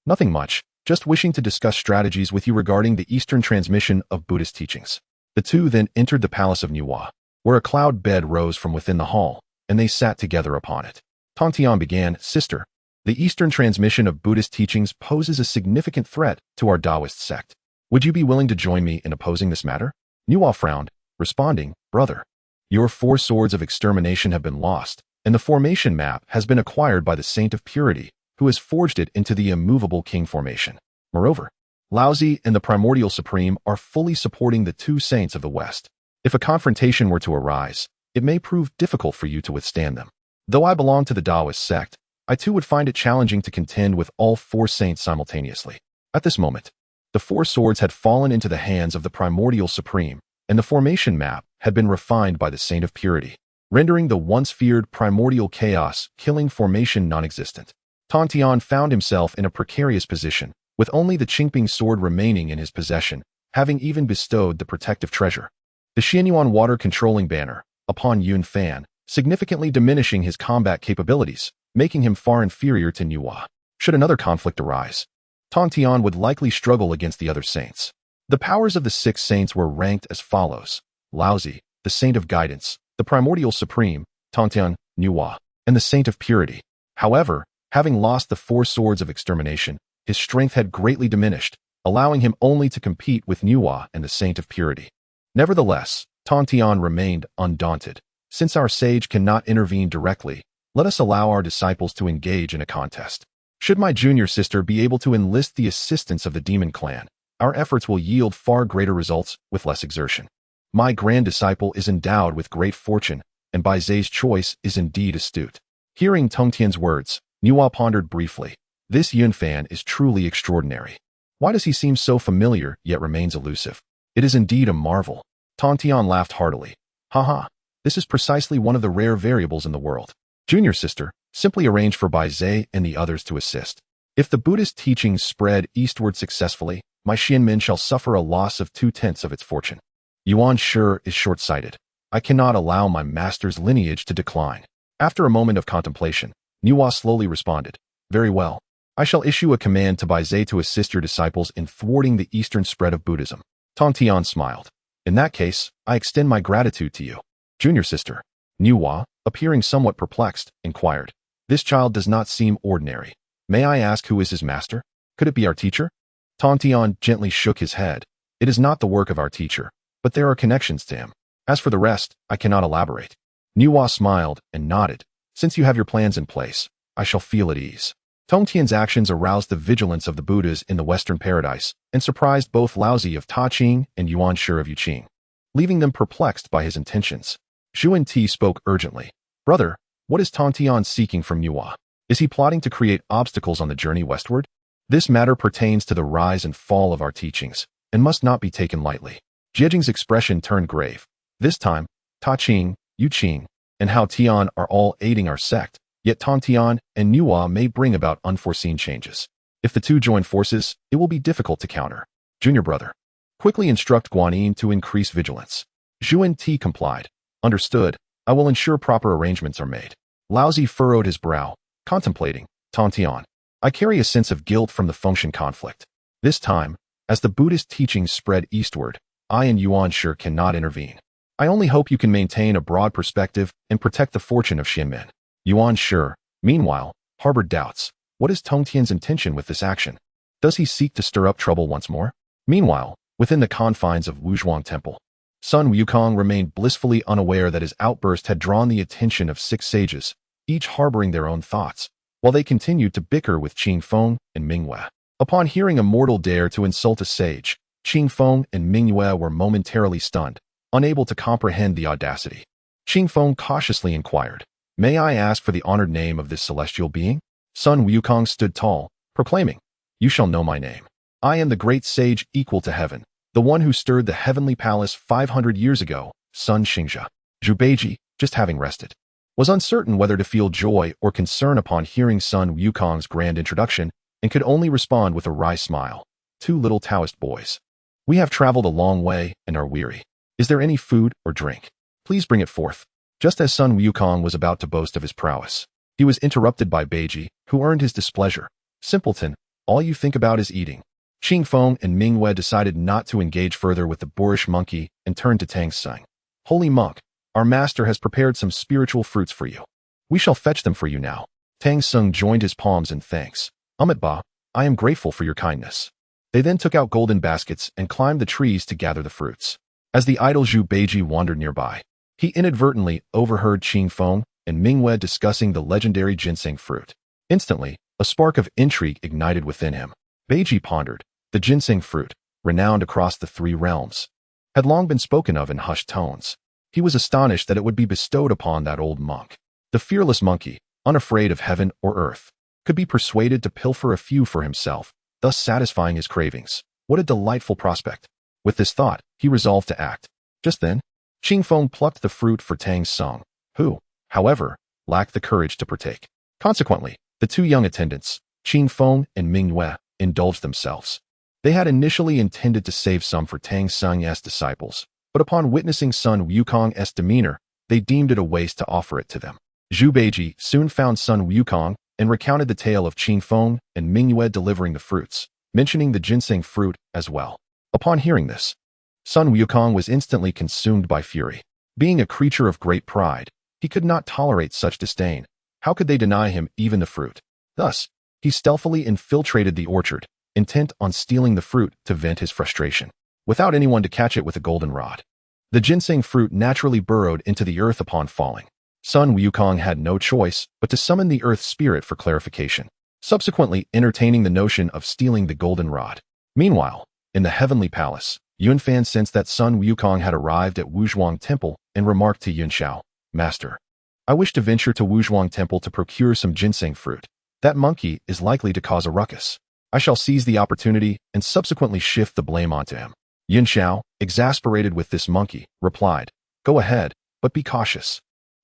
"Nothing much, just wishing to discuss strategies with you regarding the Eastern transmission of Buddhist teachings." The two then entered the palace of Nuwa, where a cloud bed rose from within the hall, and they sat together upon it. Tongtian began, "Sister, the Eastern transmission of Buddhist teachings poses a significant threat to our Taoist sect. Would you be willing to join me in opposing this matter?" Nuwa frowned, responding, "Brother, your 4 swords of extermination have been lost, and the formation map has been acquired by the Saint of Purity, who has forged it into the immovable king formation. Moreover, Laozi and the Primordial Supreme are fully supporting the 2 saints of the West. If a confrontation were to arise, it may prove difficult for you to withstand them. Though I belong to the Taoist sect, I too would find it challenging to contend with all 4 saints simultaneously." At this moment, the 4 swords had fallen into the hands of the Primordial Supreme, and the formation map had been refined by the Saint of Purity, rendering the once feared primordial chaos killing formation non-existent. Tongtian found himself in a precarious position, with only the Qingping sword remaining in his possession, having even bestowed the protective treasure. The Xianyuan water controlling banner, upon Yun Fan, significantly diminishing his combat capabilities, making him far inferior to Nuwa. Should another conflict arise, Tongtian would likely struggle against the other saints. The powers of the 6 saints were ranked as follows: Laozi, the Saint of Guidance, the Primordial Supreme, Tongtian, Nuwa, and the Saint of Purity. However, Having lost the 4 swords of extermination, his strength had greatly diminished, allowing him only to compete with Nuwa and the Saint of Purity. Nevertheless, Tontian remained undaunted. Since our sage cannot intervene directly, let us allow our disciples to engage in a contest. Should my junior sister be able to enlist the assistance of the demon clan, our efforts will yield far greater results with less exertion. My grand disciple is endowed with great fortune, and Bai Zai's choice is indeed astute. Hearing Tongtian's words, Nuwa pondered briefly. This Yunfan is truly extraordinary. Why does he seem so familiar yet remains elusive? It is indeed a marvel. Tongtian laughed heartily. Haha, this is precisely one of the rare variables in the world. Junior sister, simply arrange for Bai Zai and the others to assist. If the Buddhist teachings spread eastward successfully, my Xianmin shall suffer a loss of 2/10 of its fortune. Yuan sure is short-sighted. I cannot allow my master's lineage to decline. After a moment of contemplation, Nuwa slowly responded. Very well. I shall issue a command to Bai Zai to assist your disciples in thwarting the eastern spread of Buddhism. Tongtian smiled. In that case, I extend my gratitude to you. Junior sister, Nuwa, appearing somewhat perplexed, inquired. This child does not seem ordinary. May I ask who is his master? Could it be our teacher? Tongtian gently shook his head. It is not the work of our teacher, but there are connections to him. As for the rest, I cannot elaborate. Nuwa smiled and nodded. Since you have your plans in place, I shall feel at ease. Tongtian's actions aroused the vigilance of the Buddhas in the Western Paradise and surprised both Laozi of Ta-Ching and Yuan Shi of Yuqing, leaving them perplexed by his intentions. Zhuan Ti spoke urgently. Brother, what is Tongtian seeking from Nuwa? Is he plotting to create obstacles on the journey westward? This matter pertains to the rise and fall of our teachings, and must not be taken lightly. Jiejing's expression turned grave. This time, Ta-Ching, Yuqing, and Hao Tian are all aiding our sect, yet Tongtian and Nuwa may bring about unforeseen changes. If the two join forces, it will be difficult to counter. Junior brother, quickly instruct Guanyin to increase vigilance. Zhuan Ti complied. Understood, I will ensure proper arrangements are made. Laozi furrowed his brow, contemplating. Tongtian, I carry a sense of guilt from the Fengshen conflict. This time, as the Buddhist teachings spread eastward, I and Yuan Shi cannot intervene. I only hope you can maintain a broad perspective and protect the fortune of Xianmin. Yuan Shi, meanwhile, harbored doubts. What is Tongtian's intention with this action? Does he seek to stir up trouble once more? Meanwhile, within the confines of Huanghuang Temple, Sun Wukong remained blissfully unaware that his outburst had drawn the attention of 6 sages, each harboring their own thoughts, while they continued to bicker with Qing Feng and Ming Yue. Upon hearing a mortal dare to insult a sage, Qing Feng and Ming Yue were momentarily stunned, unable to comprehend the audacity. Qing Feng cautiously inquired, May I ask for the honored name of this celestial being? Sun Wukong stood tall, proclaiming, You shall know my name. I am the great sage equal to heaven, the one who stirred the heavenly palace 500 years ago, Sun Xingzhe. Zhu Beiji, just having rested, was uncertain whether to feel joy or concern upon hearing Sun Wukong's grand introduction and could only respond with a wry smile. 2 little Taoist boys. We have traveled a long way and are weary. Is there any food or drink? Please bring it forth. Just as Sun Wukong was about to boast of his prowess, he was interrupted by Beiji, who earned his displeasure. Simpleton, all you think about is eating. Qing Feng and Ming Yue decided not to engage further with the boorish monkey and turned to Tang Sung. Holy monk, our master has prepared some spiritual fruits for you. We shall fetch them for you now. Tang Sung joined his palms in thanks. Ba, I am grateful for your kindness. They then took out golden baskets and climbed the trees to gather the fruits. As the idle Zhu Beiji wandered nearby, he inadvertently overheard Qing Feng and Ming Yue discussing the legendary ginseng fruit. Instantly, a spark of intrigue ignited within him. Beiji pondered. The ginseng fruit, renowned across the 3 realms, had long been spoken of in hushed tones. He was astonished that it would be bestowed upon that old monk. The fearless monkey, unafraid of heaven or earth, could be persuaded to pilfer a few for himself, thus satisfying his cravings. What a delightful prospect. With this thought, he resolved to act. Just then, Qing Feng plucked the fruit for Tang Sung, who, however, lacked the courage to partake. Consequently, the 2 young attendants, Qing Feng and Ming Yue, indulged themselves. They had initially intended to save some for Tang Sung's disciples, but upon witnessing Sun Wukong's demeanor, they deemed it a waste to offer it to them. Zhu Beiji soon found Sun Wukong and recounted the tale of Qing Feng and Ming Yue delivering the fruits, mentioning the ginseng fruit as well. Upon hearing this, Sun Wukong was instantly consumed by fury. Being a creature of great pride, he could not tolerate such disdain. How could they deny him even the fruit? Thus, he stealthily infiltrated the orchard, intent on stealing the fruit to vent his frustration, without anyone to catch it with a golden rod. The ginseng fruit naturally burrowed into the earth upon falling. Sun Wukong had no choice but to summon the earth spirit for clarification, subsequently entertaining the notion of stealing the golden rod. Meanwhile, in the heavenly palace, Yunfan sensed that Sun Wukong had arrived at Huanghuang Temple and remarked to Yunxiao, "Master, I wish to venture to Huanghuang Temple to procure some ginseng fruit. That monkey is likely to cause a ruckus. I shall seize the opportunity and subsequently shift the blame onto him." Yunxiao, exasperated with this monkey, replied, "Go ahead, but be cautious.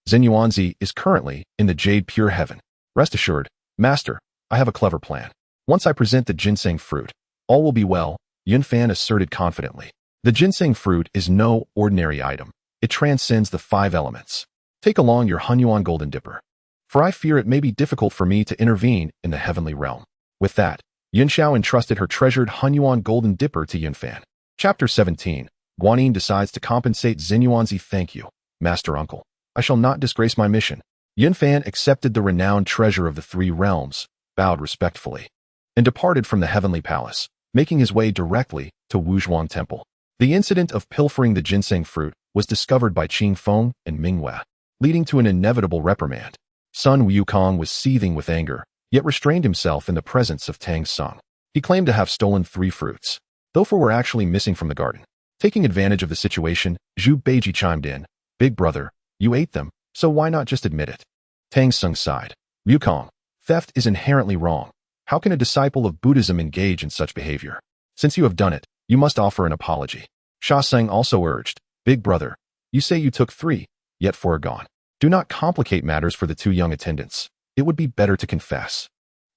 Zenyuanzi is currently in the Jade Pure Heaven. Rest assured, Master, I have a clever plan. Once I present the ginseng fruit, all will be well," Yunfan asserted confidently. The ginseng fruit is no ordinary item. It transcends the 5 elements. Take along your Huanghuang Golden Dipper, for I fear it may be difficult for me to intervene in the heavenly realm. With that, Yunxiao entrusted her treasured Huanghuang Golden Dipper to Yunfan. Chapter 17. Guanyin decides to compensate Zenyuanzi. "Thank you, Master Uncle. I shall not disgrace my mission." Yunfan accepted the renowned treasure of the 3 realms, bowed respectfully, and departed from the heavenly palace, making his way directly to Huanghuang Temple. The incident of pilfering the ginseng fruit was discovered by Qing Feng and Mingwei, leading to an inevitable reprimand. Sun Wukong was seething with anger, yet restrained himself in the presence of Tang Sung. He claimed to have stolen 3 fruits, though 4 were actually missing from the garden. Taking advantage of the situation, Zhu Beiji chimed in, "Big brother, you ate them, so why not just admit it?" Tang Sung sighed. "Wukong, theft is inherently wrong. How can a disciple of Buddhism engage in such behavior? Since you have done it, you must offer an apology." Sha Seng also urged, "Big brother, you say you took 3, yet 4 are gone. Do not complicate matters for the 2 young attendants. It would be better to confess."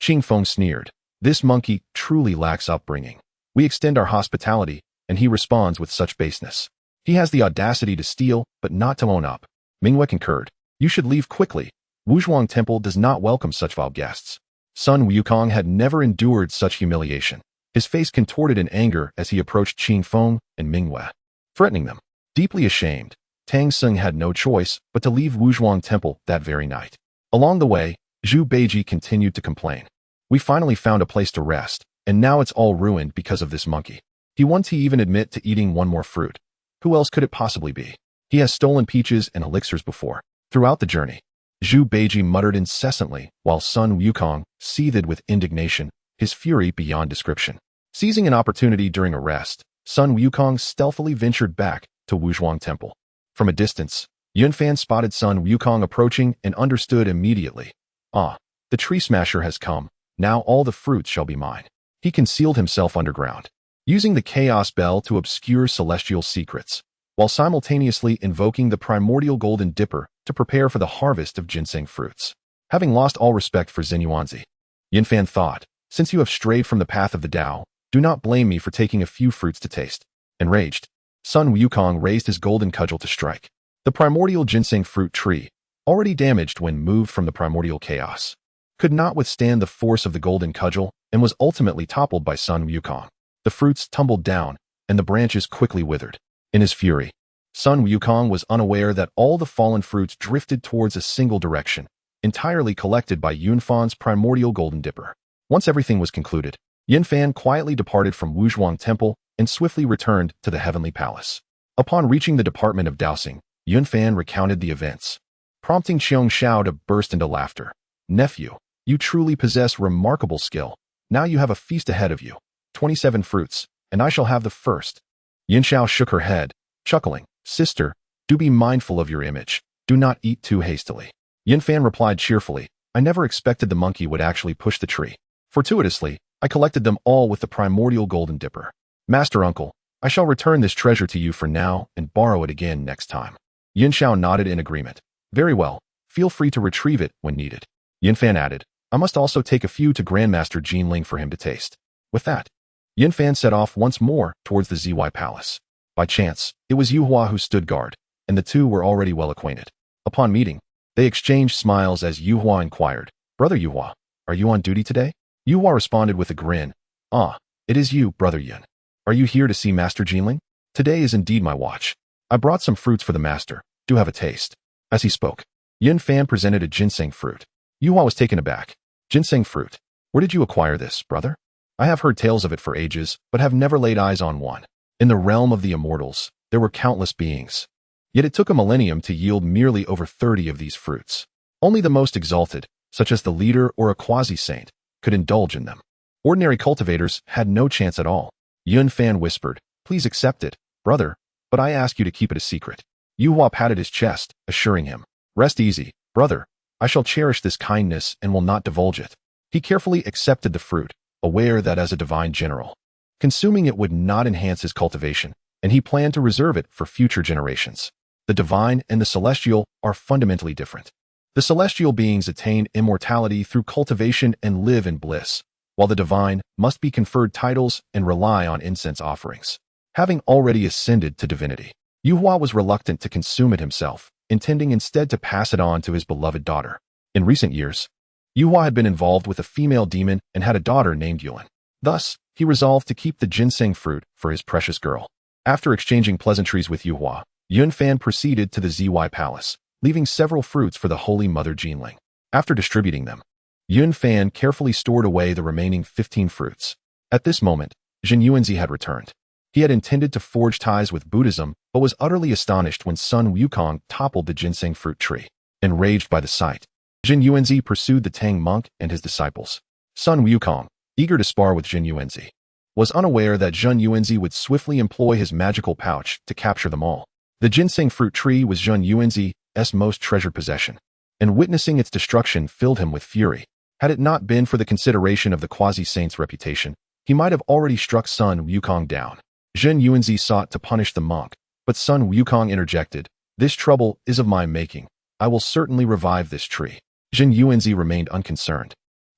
Qing Feng sneered, "This monkey truly lacks upbringing. We extend our hospitality, and he responds with such baseness. He has the audacity to steal, but not to own up." Mingwei concurred, "You should leave quickly. Huanghuang Temple does not welcome such vile guests." Sun Wukong had never endured such humiliation. His face contorted in anger as he approached Qing Feng and Mingwei, threatening them. Deeply ashamed, Tang Sung had no choice but to leave Huanghuang Temple that very night. Along the way, Zhu Beiji continued to complain. "We finally found a place to rest, and now it's all ruined because of this monkey. He won't even admit to eating 1 more fruit. Who else could it possibly be? He has stolen peaches and elixirs before." Throughout the journey, Zhu Beiji muttered incessantly, while Sun Wukong seethed with indignation, his fury beyond description. Seizing an opportunity during a rest, Sun Wukong stealthily ventured back to Huanghuang Temple. From a distance, Yunfan spotted Sun Wukong approaching and understood immediately. "Ah, the tree smasher has come. Now all the fruits shall be mine." He concealed himself underground, using the chaos bell to obscure celestial secrets, while simultaneously invoking the primordial golden dipper to prepare for the harvest of ginseng fruits. Having lost all respect for Zenyuanzi, Yunfan thought, "Since you have strayed from the path of the Tao, do not blame me for taking a few fruits to taste." Enraged, Sun Wukong raised his golden cudgel to strike. The primordial ginseng fruit tree, already damaged when moved from the primordial chaos, could not withstand the force of the golden cudgel and was ultimately toppled by Sun Wukong. The fruits tumbled down, and the branches quickly withered. In his fury, Sun Wukong was unaware that all the fallen fruits drifted towards a single direction, entirely collected by Yunfan's primordial golden dipper. Once everything was concluded, Yunfan quietly departed from Huanghuang Temple and swiftly returned to the heavenly palace. Upon reaching the department of dowsing, Yunfan recounted the events, prompting Qiong Xiao to burst into laughter. "Nephew, you truly possess remarkable skill. Now you have a feast ahead of you. 27 fruits, and I shall have the first." Yunxiao shook her head, chuckling. "Sister, do be mindful of your image. Do not eat too hastily." Yunfan replied cheerfully, "I never expected the monkey would actually push the tree. Fortuitously, I collected them all with the primordial golden dipper. Master Uncle, I shall return this treasure to you for now and borrow it again next time." Yunxiao nodded in agreement. "Very well, feel free to retrieve it when needed." Yunfan added, "I must also take a few to Grandmaster Jinling for him to taste." With that, Yunfan set off once more towards the ZY Palace. By chance, it was Yuhua who stood guard, and the 2 were already well acquainted. Upon meeting, they exchanged smiles as Yuhua inquired, "Brother Yuhua, are you on duty today?" Yuhua responded with a grin, "Ah, it is you, Brother Yun. Are you here to see Master Jinling? Today is indeed my watch. I brought some fruits for the master. Do have a taste." As he spoke, Yunfan presented a ginseng fruit. Yuhua was taken aback. Ginseng fruit. Where did you acquire this, brother? I have heard tales of it for ages, but have never laid eyes on one. In the realm of the immortals, there were countless beings. Yet it took a millennium to yield merely over 30 of these fruits. Only the most exalted, such as the leader or a quasi-saint, could indulge in them. Ordinary cultivators had no chance at all. Yun Fan whispered, "Please accept it, brother, but I ask you to keep it a secret." Yuhua patted his chest, assuring him, "Rest easy, brother. I shall cherish this kindness and will not divulge it." He carefully accepted the fruit, aware that as a divine general, consuming it would not enhance his cultivation, and he planned to reserve it for future generations. The divine and the celestial are fundamentally different. The celestial beings attain immortality through cultivation and live in bliss, while the divine must be conferred titles and rely on incense offerings. Having already ascended to divinity, Yuhua was reluctant to consume it himself, intending instead to pass it on to his beloved daughter. In recent years, Yuhua had been involved with a female demon and had a daughter named Yuan. Thus, he resolved to keep the ginseng fruit for his precious girl. After exchanging pleasantries with Yuhua, Yun Fan proceeded to the Zy Palace, leaving several fruits for the Holy Mother Jinling. After distributing them, Yun Fan carefully stored away the remaining 15 fruits. At this moment, Jin Yuanzi had returned. He had intended to forge ties with Buddhism, but was utterly astonished when Sun Wukong toppled the ginseng fruit tree. Enraged by the sight, Jin Yuanzi pursued the Tang monk and his disciples. Sun Wukong, eager to spar with Jin Yuanzi, was unaware that Jin Yuanzi would swiftly employ his magical pouch to capture them all. The ginseng fruit tree was Jin Yuanzi's most treasured possession, and witnessing its destruction filled him with fury. Had it not been for the consideration of the quasi-saint's reputation, he might have already struck Sun Wukong down. Jin Yuanzi sought to punish the monk, but Sun Wukong interjected, "This trouble is of my making. I will certainly revive this tree." Jin Yuanzi remained unconcerned,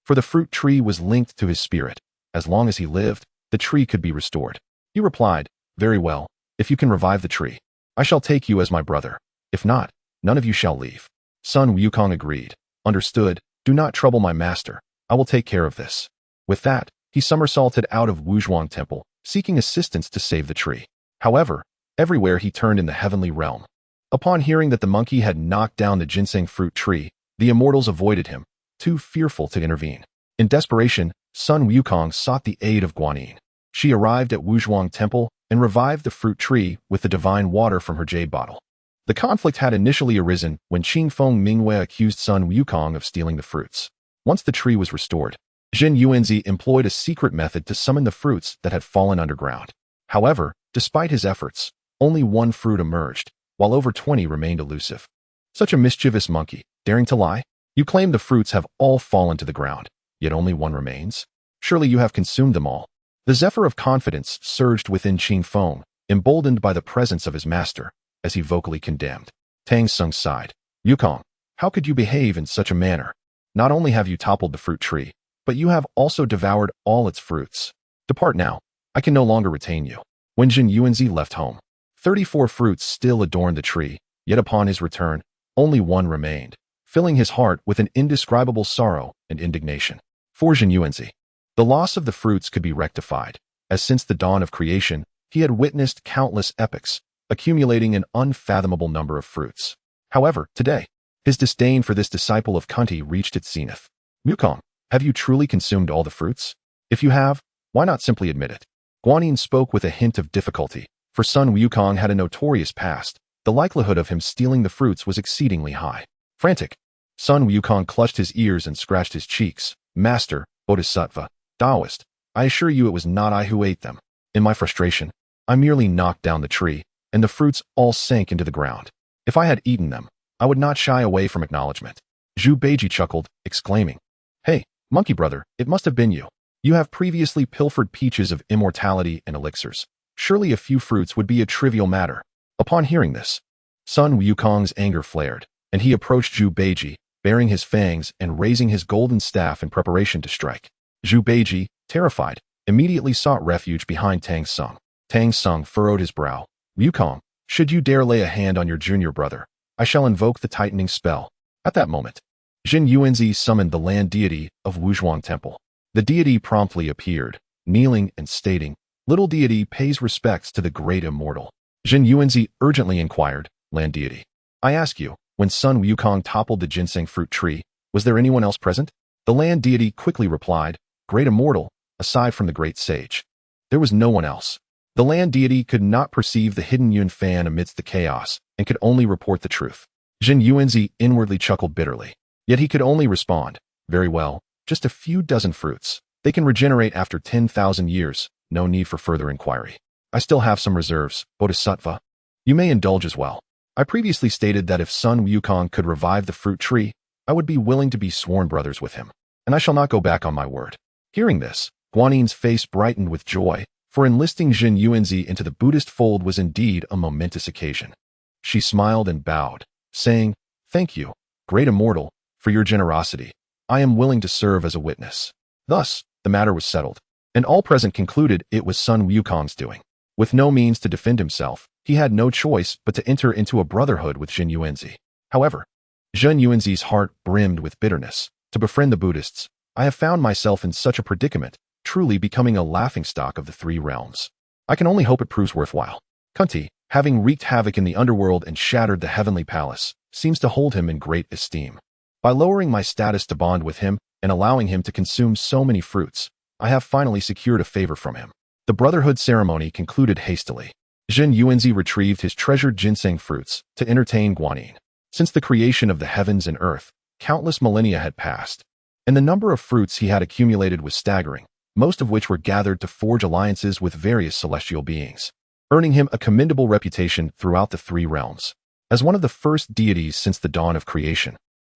for the fruit tree was linked to his spirit. As long as he lived, the tree could be restored. He replied, "Very well, if you can revive the tree, I shall take you as my brother. If not, none of you shall leave." Sun Wukong agreed. "Understood. Do not trouble my master. I will take care of this." With that, he somersaulted out of Huanghuang Temple, seeking assistance to save the tree. However, everywhere he turned in the heavenly realm. Upon hearing that the monkey had knocked down the ginseng fruit tree, the immortals avoided him, too fearful to intervene. In desperation, Sun Wukong sought the aid of Guanyin. She arrived at Huanghuang Temple and revived the fruit tree with the divine water from her jade bottle. The conflict had initially arisen when Qingfeng Mingwei accused Sun Wukong of stealing the fruits. Once the tree was restored, Jin Yuanzi employed a secret method to summon the fruits that had fallen underground. However, despite his efforts, only one fruit emerged, while over 20 remained elusive. Such a mischievous monkey, daring to lie? You claim the fruits have all fallen to the ground, yet only one remains? Surely you have consumed them all. The zephyr of confidence surged within Qingfeng, emboldened by the presence of his master, as he vocally condemned. Tang Sung sighed. "Wukong, how could you behave in such a manner? Not only have you toppled the fruit tree, but you have also devoured all its fruits. Depart now. I can no longer retain you." When Jin Yuanzi left home, 34 fruits still adorned the tree, yet upon his return, only one remained, filling his heart with an indescribable sorrow and indignation. For Jin Yuanzi, the loss of the fruits could be rectified, as since the dawn of creation, he had witnessed countless epochs, accumulating an unfathomable number of fruits. However, today, his disdain for this disciple of Kunti reached its zenith. "Wukong, have you truly consumed all the fruits? If you have, why not simply admit it?" Guanyin spoke with a hint of difficulty, for Sun Wukong had a notorious past. The likelihood of him stealing the fruits was exceedingly high. Frantic, Sun Wukong clutched his ears and scratched his cheeks. "Master, Bodhisattva, Taoist, I assure you it was not I who ate them. In my frustration, I merely knocked down the tree, and the fruits all sank into the ground. If I had eaten them, I would not shy away from acknowledgement." Zhu Beiji chuckled, exclaiming, "Hey, monkey brother, it must have been you. You have previously pilfered peaches of immortality and elixirs. Surely a few fruits would be a trivial matter." Upon hearing this, Sun Wukong's anger flared, and he approached Zhu Beiji, baring his fangs and raising his golden staff in preparation to strike. Zhu Beiji, terrified, immediately sought refuge behind Tang Sung. Tang Sung furrowed his brow. "Wukong, should you dare lay a hand on your junior brother, I shall invoke the tightening spell." At that moment, Jin Yuanzi summoned the land deity of Huanghuang Temple. The deity promptly appeared, kneeling and stating, "Little deity pays respects to the great immortal." Jin Yuanzi urgently inquired, "Land deity, I ask you, when Sun Wukong toppled the ginseng fruit tree, was there anyone else present?" The land deity quickly replied, "Great immortal, aside from the great sage, there was no one else." The land deity could not perceive the hidden Yun fan amidst the chaos and could only report the truth. Jin Yuanzi inwardly chuckled bitterly. Yet he could only respond, "Very well, just a few dozen fruits. They can regenerate after 10,000 years, no need for further inquiry. I still have some reserves, Bodhisattva. You may indulge as well. I previously stated that if Sun Wukong could revive the fruit tree, I would be willing to be sworn brothers with him, and I shall not go back on my word." Hearing this, Guanin's face brightened with joy, for enlisting Jin Yuanzi into the Buddhist fold was indeed a momentous occasion. She smiled and bowed, saying, "Thank you, great immortal, for your generosity. I am willing to serve as a witness." Thus, the matter was settled, and all present concluded it was Sun Wukong's doing. With no means to defend himself, he had no choice but to enter into a brotherhood with Jin Yuanzi. However, Jin Yuanzi's heart brimmed with bitterness. To befriend the Buddhists, I have found myself in such a predicament, truly becoming a laughingstock of the three realms. I can only hope it proves worthwhile. Kunti, having wreaked havoc in the underworld and shattered the heavenly palace, seems to hold him in great esteem. By lowering my status to bond with him and allowing him to consume so many fruits, I have finally secured a favor from him. The brotherhood ceremony concluded hastily. Jin Yuanzi retrieved his treasured ginseng fruits to entertain Guanin. Since the creation of the heavens and earth, countless millennia had passed, and the number of fruits he had accumulated was staggering, most of which were gathered to forge alliances with various celestial beings, earning him a commendable reputation throughout the three realms. As one of the first deities since the dawn of creation,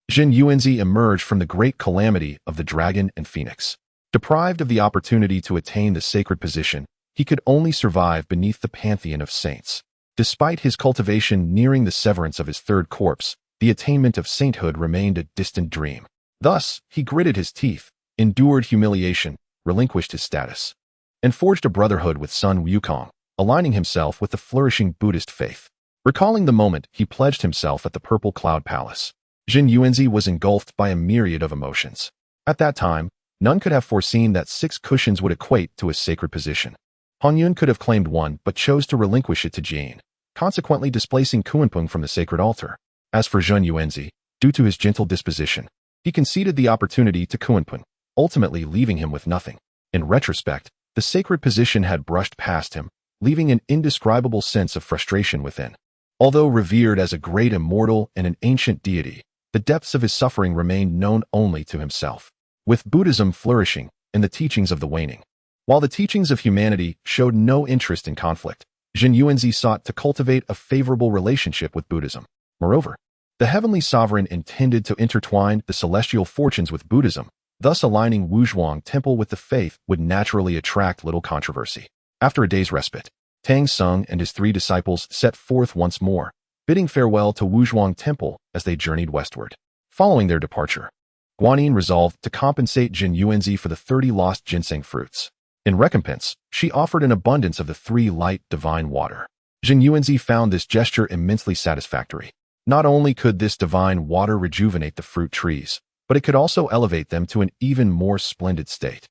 Jin Yuanzi emerged from the great calamity of the dragon and phoenix. Deprived of the opportunity to attain the sacred position, he could only survive beneath the pantheon of saints. Despite his cultivation nearing the severance of his third corpse, the attainment of sainthood remained a distant dream. Thus, he gritted his teeth, endured humiliation, relinquished his status, and forged a brotherhood with Sun Wukong, aligning himself with the flourishing Buddhist faith. Recalling the moment he pledged himself at the Purple Cloud Palace, Jin Yuanzi was engulfed by a myriad of emotions. At that time, none could have foreseen that 6 cushions would equate to a sacred position. Huanghuang could have claimed one but chose to relinquish it to Jin, consequently displacing Kuanping from the sacred altar. As for Jin Yuanzi, due to his gentle disposition, he conceded the opportunity to Kuanping, ultimately leaving him with nothing. In retrospect, the sacred position had brushed past him, leaving an indescribable sense of frustration within. Although revered as a great immortal and an ancient deity, the depths of his suffering remained known only to himself. With Buddhism flourishing and the teachings of the waning, while the teachings of humanity showed no interest in conflict, Jin Yuanzi sought to cultivate a favorable relationship with Buddhism. Moreover, the heavenly sovereign intended to intertwine the celestial fortunes with Buddhism, thus aligning Huanghuang Temple with the faith would naturally attract little controversy. After a day's respite, Tang Sung and his 3 disciples set forth once more, bidding farewell to Huanghuang Temple as they journeyed westward. Following their departure, Guanin resolved to compensate Jin Yuanzi for the 30 lost ginseng fruits. In recompense, she offered an abundance of the 3 light divine water. Jin Yuanzi found this gesture immensely satisfactory. Not only could this divine water rejuvenate the fruit trees, but it could also elevate them to an even more splendid state.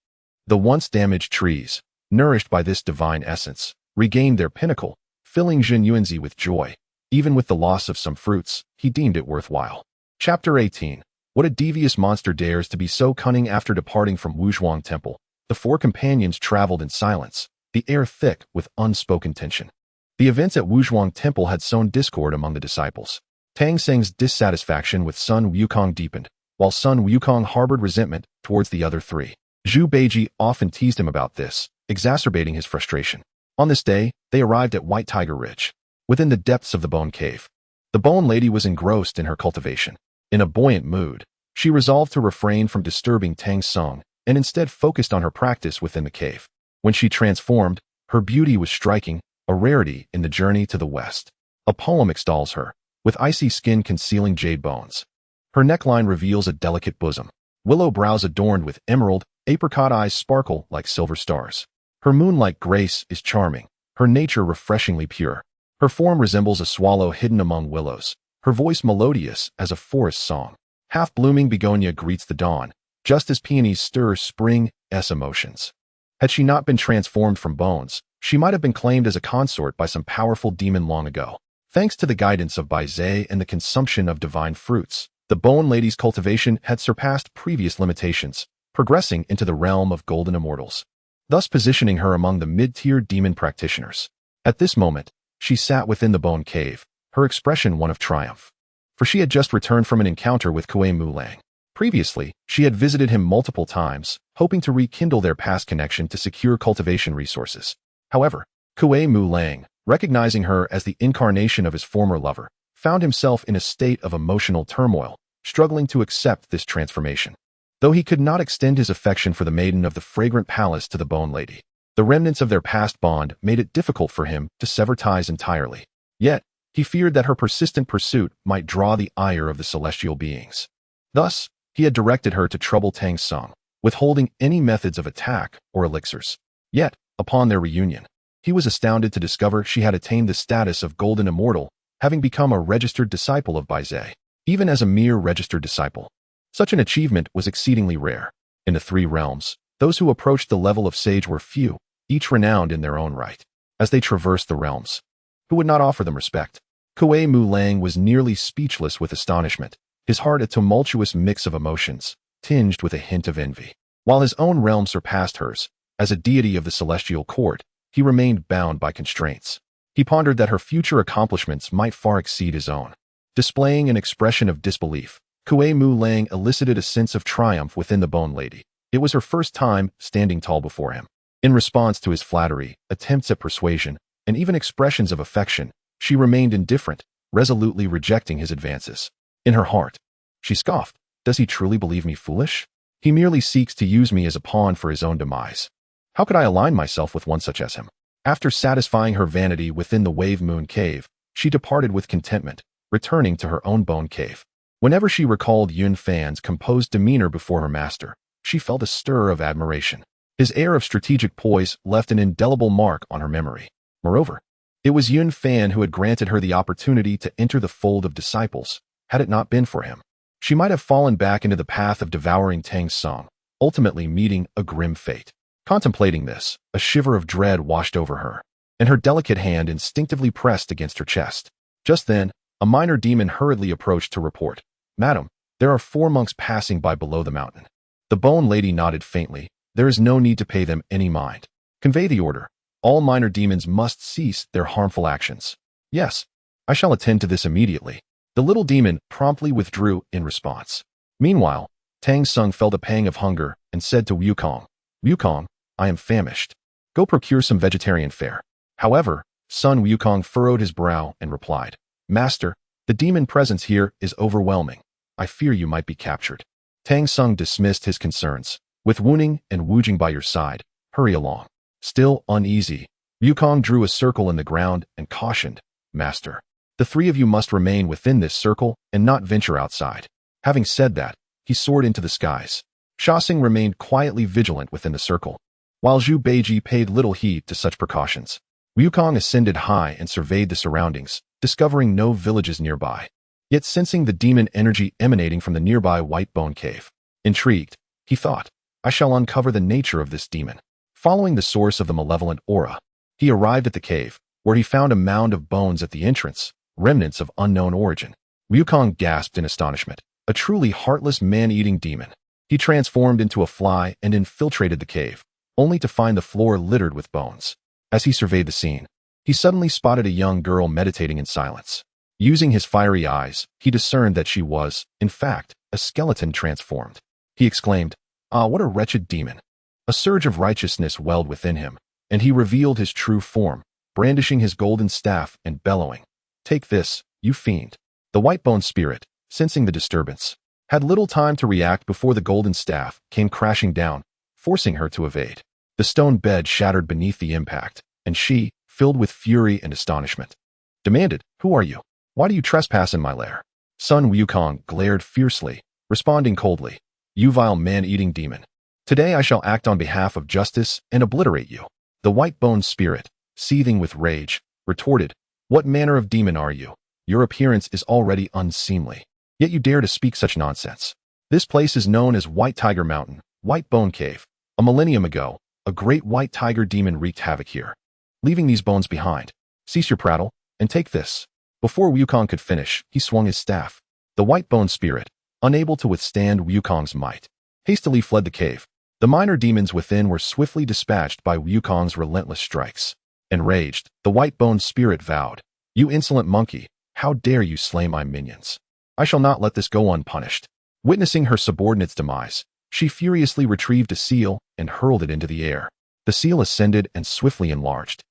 The once damaged trees, nourished by this divine essence, regained their pinnacle, filling Jin Yuanzi with joy. Even with the loss of some fruits, he deemed it worthwhile. Chapter 18. What a devious monster dares to be so cunning. After departing from Huanghuang Temple, the 4 companions traveled in silence, the air thick with unspoken tension. The events at Huanghuang Temple had sown discord among the disciples. Tang Seng's dissatisfaction with Sun Wukong deepened, while Sun Wukong harbored resentment towards the other 3. Zhu Beiji often teased him about this, exacerbating his frustration. On this day, they arrived at White Tiger Ridge, within the depths of the Bone Cave. The Bone Lady was engrossed in her cultivation. In a buoyant mood, she resolved to refrain from disturbing Tang Sung and instead focused on her practice within the cave. When she transformed, her beauty was striking, a rarity in the journey to the west. A poem extols her, with icy skin concealing jade bones. Her neckline reveals a delicate bosom. Willow brows adorned with emerald, apricot eyes sparkle like silver stars. Her moon-like grace is charming, her nature refreshingly pure. Her form resembles a swallow hidden among willows, her voice melodious as a forest song. Half-blooming begonia greets the dawn, just as peonies stir spring's emotions. Had she not been transformed from bones, she might have been claimed as a consort by some powerful demon long ago. Thanks to the guidance of Bai Zhe and the consumption of divine fruits, The Bone Lady's cultivation had surpassed previous limitations, progressing into the realm of golden immortals, thus positioning her among the mid-tier demon practitioners. At this moment, she sat within the bone cave, her expression one of triumph. For she had just returned from an encounter with Kuei Mulang. Previously, she had visited him multiple times, hoping to rekindle their past connection to secure cultivation resources. However, Kuei Mulang, recognizing her as the incarnation of his former lover, found himself in a state of emotional turmoil, struggling to accept this transformation. Though he could not extend his affection for the maiden of the fragrant palace to the Bone Lady, the remnants of their past bond made it difficult for him to sever ties entirely. Yet, he feared that her persistent pursuit might draw the ire of the celestial beings. Thus, he had directed her to trouble Tang Sung, withholding any methods of attack or elixirs. Yet, upon their reunion, he was astounded to discover she had attained the status of Golden Immortal, having become a registered disciple of Baizhe. Even as a mere registered disciple, such an achievement was exceedingly rare. In the three realms, those who approached the level of sage were few, each renowned in their own right. As they traversed the realms, who would not offer them respect? Kuei Mulang was nearly speechless with astonishment, his heart a tumultuous mix of emotions, tinged with a hint of envy. While his own realm surpassed hers, as a deity of the celestial court, he remained bound by constraints. He pondered that her future accomplishments might far exceed his own. Displaying an expression of disbelief, Kuei Mulang elicited a sense of triumph within the Bone Lady. It was her first time standing tall before him. In response to his flattery, attempts at persuasion, and even expressions of affection, she remained indifferent, resolutely rejecting his advances. In her heart, she scoffed. Does he truly believe me foolish? He merely seeks to use me as a pawn for his own demise. How could I align myself with one such as him? After satisfying her vanity within the Wave Moon Cave, she departed with contentment, returning to her own bone cave. Whenever she recalled Yun Fan's composed demeanor before her master, she felt a stir of admiration. His air of strategic poise left an indelible mark on her memory. Moreover, it was Yun Fan who had granted her the opportunity to enter the fold of disciples. Had it not been for him, she might have fallen back into the path of devouring Tang Sung, ultimately meeting a grim fate. Contemplating this, a shiver of dread washed over her, and her delicate hand instinctively pressed against her chest. Just then, a minor demon hurriedly approached to report, "Madam, there are 4 monks passing by below the mountain." The Bone Lady nodded faintly. "There is no need to pay them any mind. Convey the order. All minor demons must cease their harmful actions." "Yes, I shall attend to this immediately." The little demon promptly withdrew in response. Meanwhile, Tang Sung felt a pang of hunger and said to Wukong, "Wukong, I am famished. Go procure some vegetarian fare." However, Sun Wukong furrowed his brow and replied, "Master, the demon presence here is overwhelming. I fear you might be captured." Tang Sung dismissed his concerns. "With Wuning and Wujing by your side, hurry along." Still uneasy, Wukong drew a circle in the ground and cautioned, "Master, the 3 of you must remain within this circle and not venture outside." Having said that, he soared into the skies. Shaxing remained quietly vigilant within the circle, while Zhu Beiji paid little heed to such precautions. Wukong ascended high and surveyed the surroundings, discovering no villages nearby, yet sensing the demon energy emanating from the nearby White Bone Cave. Intrigued, he thought, "I shall uncover the nature of this demon." Following the source of the malevolent aura, he arrived at the cave, where he found a mound of bones at the entrance, remnants of unknown origin. Wukong gasped in astonishment. A truly heartless man-eating demon. He transformed into a fly and infiltrated the cave, only to find the floor littered with bones. As he surveyed the scene, he suddenly spotted a young girl meditating in silence. Using his fiery eyes, he discerned that she was, in fact, a skeleton transformed. He exclaimed, "Ah, what a wretched demon." A surge of righteousness welled within him, and he revealed his true form, brandishing his golden staff and bellowing, "Take this, you fiend." The white-bone spirit, sensing the disturbance, had little time to react before the golden staff came crashing down, forcing her to evade. The stone bed shattered beneath the impact, and she, filled with fury and astonishment, demanded, "Who are you? Why do you trespass in my lair?" Sun Wukong glared fiercely, responding coldly, "You vile man-eating demon. Today I shall act on behalf of justice and obliterate you." The white-boned spirit, seething with rage, retorted, "What manner of demon are you? Your appearance is already unseemly. Yet you dare to speak such nonsense. This place is known as White Tiger Mountain, White Bone Cave. A millennium ago, a great white tiger demon wreaked havoc here. Leaving these bones behind, cease your prattle, and take this." Before Wukong could finish, he swung his staff. The white-bone spirit, unable to withstand Wukong's might, hastily fled the cave. The minor demons within were swiftly dispatched by Wukong's relentless strikes. Enraged, the white-boned spirit vowed, "You insolent monkey, how dare you slay my minions? I shall not let this go unpunished." Witnessing her subordinate's demise, she furiously retrieved a seal and hurled it into the air. The seal ascended and swiftly enlarged,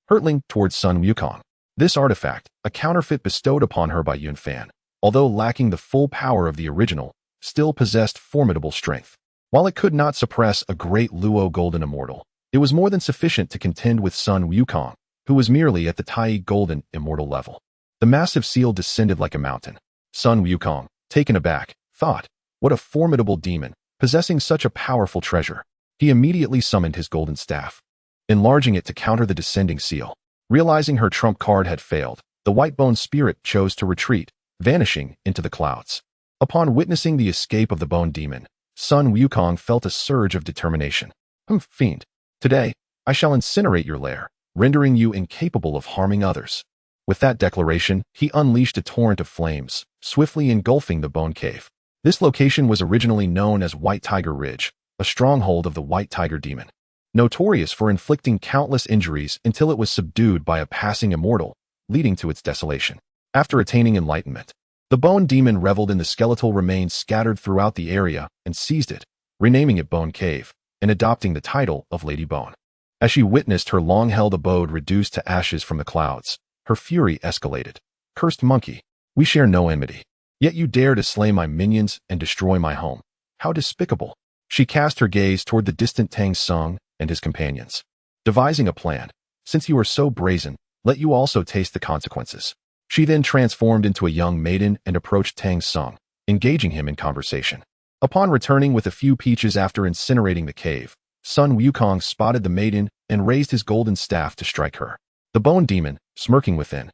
hurtling towards Sun Wukong. This artifact, a counterfeit bestowed upon her by Yunfan, although lacking the full power of the original, still possessed formidable strength. While it could not suppress a great Luo Golden Immortal, it was more than sufficient to contend with Sun Wukong, who was merely at the Tai Golden Immortal level. The massive seal descended like a mountain. Sun Wukong, taken aback, thought, what a formidable demon, possessing such a powerful treasure. He immediately summoned his golden staff, enlarging it to counter the descending seal. Realizing her trump card had failed, the white-boned spirit chose to retreat, vanishing into the clouds. Upon witnessing the escape of the bone demon, Sun Wukong felt a surge of determination. Fiend. Today, I shall incinerate your lair, rendering you incapable of harming others." With that declaration, he unleashed a torrent of flames, swiftly engulfing the bone cave. This location was originally known as White Tiger Ridge, a stronghold of the White Tiger Demon, notorious for inflicting countless injuries until it was subdued by a passing immortal, leading to its desolation. After attaining enlightenment, the bone demon reveled in the skeletal remains scattered throughout the area and seized it, renaming it Bone Cave, and adopting the title of Lady Bone. As she witnessed her long-held abode reduced to ashes from the clouds, her fury escalated. "Cursed monkey, we share no enmity. Yet you dare to slay my minions and destroy my home. How despicable." She cast her gaze toward the distant Tang Sung and his companions, devising a plan. "Since you are so brazen, let you also taste the consequences." She then transformed into a young maiden and approached Tang Sung, engaging him in conversation. Upon returning with a few peaches after incinerating the cave, Sun Wukong spotted the maiden and raised his golden staff to strike her. The bone demon, smirking within,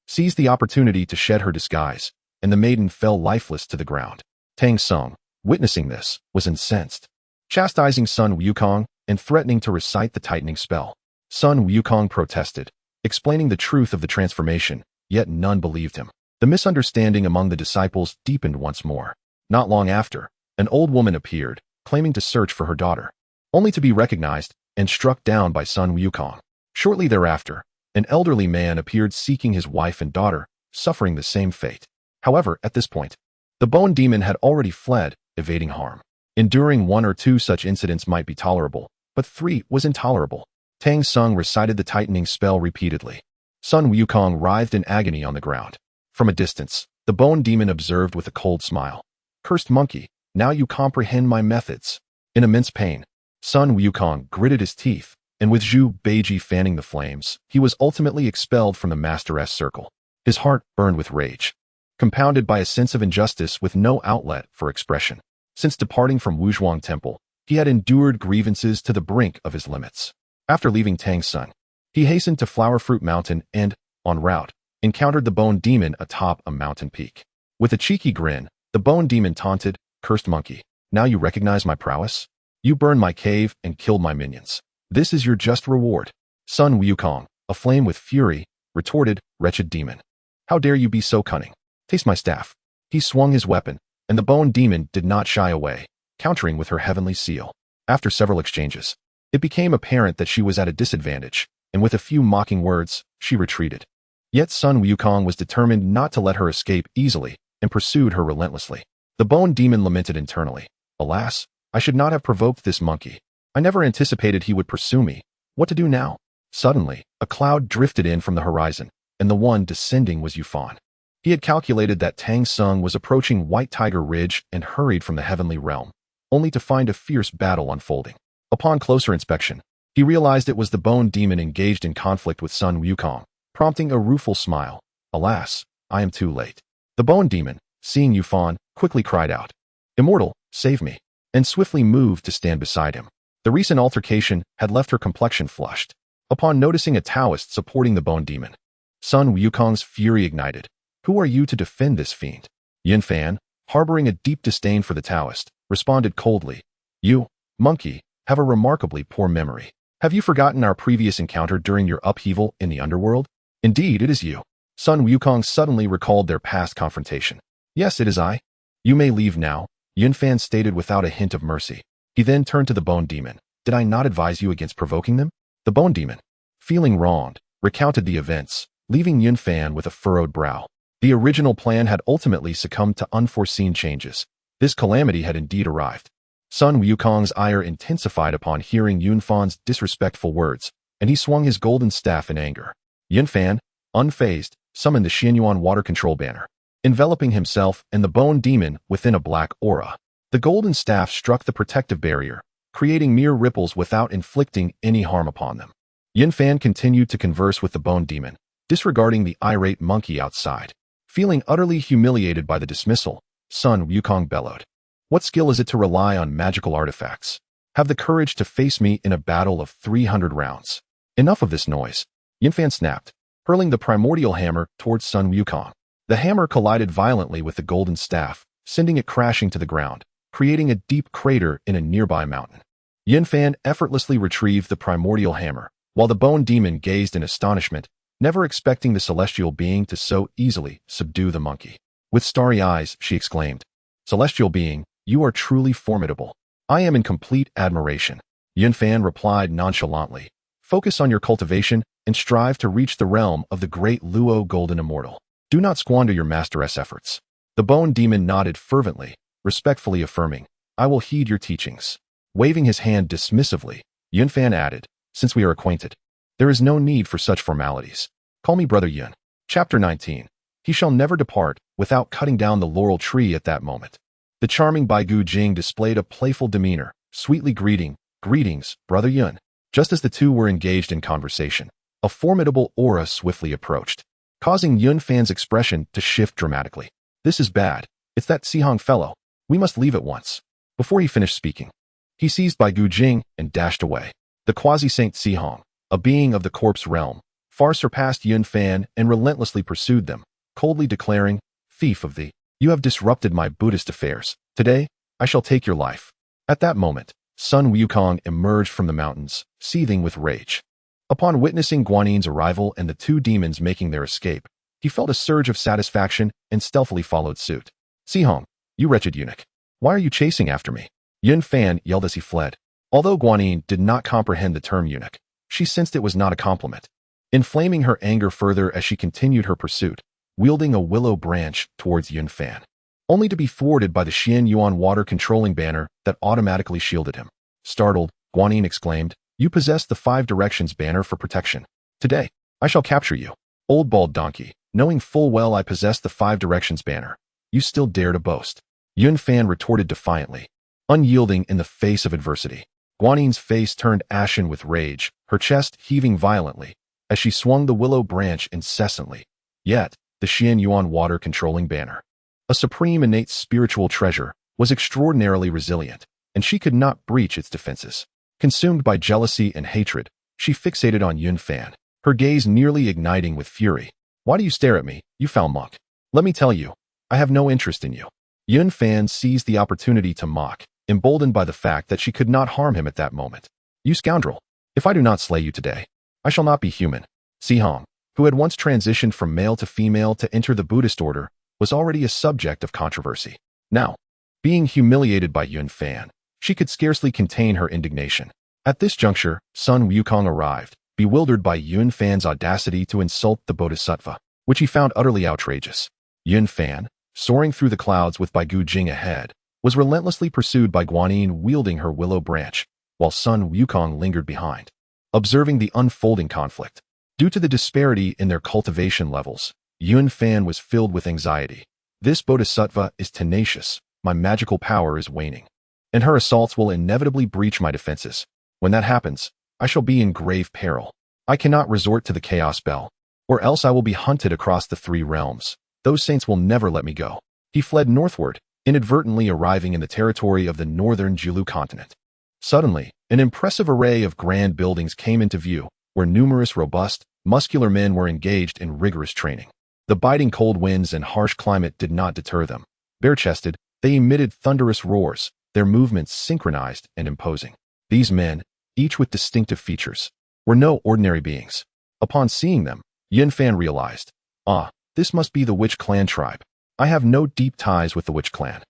seized the opportunity to shed her disguise, and the maiden fell lifeless to the ground. Tang Sung, witnessing this, was incensed, chastising Sun Wukong and threatening to recite the tightening spell. Sun Wukong protested, explaining the truth of the transformation, yet none believed him. The misunderstanding among the disciples deepened once more. Not long after, an old woman appeared, claiming to search for her daughter, only to be recognized and struck down by Sun Wukong. Shortly thereafter, an elderly man appeared seeking his wife and daughter, suffering the same fate. However, at this point, the bone demon had already fled, evading harm. Enduring 1 or 2 such incidents might be tolerable, but 3 was intolerable. Tang Sung recited the tightening spell repeatedly. Sun Wukong writhed in agony on the ground. From a distance, the bone demon observed with a cold smile. "Cursed monkey, now you comprehend my methods." In immense pain, Sun Wukong gritted his teeth, and with Zhu Beiji fanning the flames, he was ultimately expelled from the Master-S circle. His heart burned with rage, compounded by a sense of injustice with no outlet for expression. Since departing from Huanghuang Temple, he had endured grievances to the brink of his limits. After leaving Tang Sun, he hastened to Flower Fruit Mountain and, en route, encountered the bone demon atop a mountain peak. With a cheeky grin, the bone demon taunted, "Cursed monkey, now you recognize my prowess? You burned my cave and killed my minions. This is your just reward." Sun Wukong, aflame with fury, retorted, "Wretched demon, how dare you be so cunning? Taste my staff." He swung his weapon, and the bone demon did not shy away, countering with her heavenly seal. After several exchanges, it became apparent that she was at a disadvantage, and with a few mocking words, she retreated. Yet Sun Wukong was determined not to let her escape easily, and pursued her relentlessly. The bone demon lamented internally, "Alas, I should not have provoked this monkey. I never anticipated he would pursue me. What to do now?" Suddenly, a cloud drifted in from the horizon, and the one descending was Yufan. He had calculated that Tang Sung was approaching White Tiger Ridge and hurried from the heavenly realm, only to find a fierce battle unfolding. Upon closer inspection, he realized it was the bone demon engaged in conflict with Sun Wukong, prompting a rueful smile. "Alas, I am too late." The bone demon, seeing Yufan, quickly cried out, "Immortal, save me," and swiftly moved to stand beside him. The recent altercation had left her complexion flushed. Upon noticing a Taoist supporting the bone demon, Sun Wukong's fury ignited. "Who are you to defend this fiend?" Yunfan, harboring a deep disdain for the Taoist, responded coldly, "You, monkey, have a remarkably poor memory. Have you forgotten our previous encounter during your upheaval in the underworld?" "Indeed, it is you." Sun Wukong suddenly recalled their past confrontation. "Yes, it is I." You may leave now, Yunfan stated without a hint of mercy. He then turned to the Bone Demon. Did I not advise you against provoking them? The Bone Demon, feeling wronged, recounted the events, leaving Yunfan with a furrowed brow. The original plan had ultimately succumbed to unforeseen changes. This calamity had indeed arrived. Sun Wukong's ire intensified upon hearing Yunfan's disrespectful words, and he swung his golden staff in anger. Yunfan, unfazed, summoned the Xianyuan water control banner, enveloping himself and the Bone Demon within a black aura. The golden staff struck the protective barrier, creating mere ripples without inflicting any harm upon them. Yunfan continued to converse with the Bone Demon, disregarding the irate monkey outside. Feeling utterly humiliated by the dismissal, Sun Wukong bellowed. What skill is it to rely on magical artifacts? Have the courage to face me in a battle of 300 rounds. Enough of this noise. Yunfan snapped, hurling the primordial hammer towards Sun Wukong. The hammer collided violently with the golden staff, sending it crashing to the ground, creating a deep crater in a nearby mountain. Yunfan effortlessly retrieved the primordial hammer, while the Bone Demon gazed in astonishment, never expecting the celestial being to so easily subdue the monkey. With starry eyes, she exclaimed, "Celestial being, you are truly formidable. I am in complete admiration." Yunfan replied nonchalantly, "Focus on your cultivation and strive to reach the realm of the great Luo Golden Immortal. Do not squander your masteress efforts." The Bone Demon nodded fervently, respectfully affirming, "I will heed your teachings." Waving his hand dismissively, Yunfan added, "Since we are acquainted, there is no need for such formalities. Call me Brother Yun." Chapter 19. He shall never depart without cutting down the laurel tree at that moment. The charming Baigu Jing displayed a playful demeanor, sweetly greeting, "Greetings, Brother Yun." Just as the two were engaged in conversation, a formidable aura swiftly approached, causing Yunfan's expression to shift dramatically. "This is bad. It's that Sihong fellow. We must leave at once." Before he finished speaking, he seized Baigu Jing and dashed away. The quasi-saint Sihong, a being of the corpse realm, far surpassed Yunfan and relentlessly pursued them, coldly declaring, "Thief of the, you have disrupted my Buddhist affairs. Today, I shall take your life." At that moment, Sun Wukong emerged from the mountains, seething with rage. Upon witnessing Guanin's arrival and the two demons making their escape, he felt a surge of satisfaction and stealthily followed suit. "Sihong, you wretched eunuch. Why are you chasing after me?" Yunfan yelled as he fled. Although Guanin did not comprehend the term eunuch, she sensed it was not a compliment, inflaming her anger further as she continued her pursuit, wielding a willow branch towards Yunfan, only to be thwarted by the Xianyuan water controlling banner that automatically shielded him. Startled, Guanin exclaimed, "You possess the 5 directions banner for protection. Today, I shall capture you. Old bald donkey, knowing full well I possess the 5 directions banner, you still dare to boast." Yunfan retorted defiantly, unyielding in the face of adversity. Guanin's face turned ashen with rage, her chest heaving violently, as she swung the willow branch incessantly. Yet, the Xianyuan water controlling banner, a supreme innate spiritual treasure, was extraordinarily resilient, and she could not breach its defenses. Consumed by jealousy and hatred, she fixated on Yunfan, her gaze nearly igniting with fury. "Why do you stare at me, you foul monk? Let me tell you, I have no interest in you." Yunfan seized the opportunity to mock, emboldened by the fact that she could not harm him at that moment. "You scoundrel! If I do not slay you today, I shall not be human." Sihong, who had once transitioned from male to female to enter the Buddhist order, was already a subject of controversy. Now, being humiliated by Yunfan, she could scarcely contain her indignation. At this juncture, Sun Wukong arrived, bewildered by Yunfan's audacity to insult the Bodhisattva, which he found utterly outrageous. Yunfan, soaring through the clouds with Baigu Jing ahead, was relentlessly pursued by Guanin wielding her willow branch, while Sun Wukong lingered behind, observing the unfolding conflict. Due to the disparity in their cultivation levels, Yunfan was filled with anxiety. "This Bodhisattva is tenacious, my magical power is waning, and her assaults will inevitably breach my defenses. When that happens, I shall be in grave peril. I cannot resort to the chaos bell, or else I will be hunted across the 3 realms. Those saints will never let me go." He fled northward, inadvertently arriving in the territory of the northern Julu continent. Suddenly, an impressive array of grand buildings came into view, where numerous robust, muscular men were engaged in rigorous training. The biting cold winds and harsh climate did not deter them. Bare-chested, they emitted thunderous roars, their movements synchronized and imposing. These men, each with distinctive features, were no ordinary beings. Upon seeing them, Yunfan realized, "Ah, this must be the Witch Clan tribe. I have no deep ties with the Witch Clan."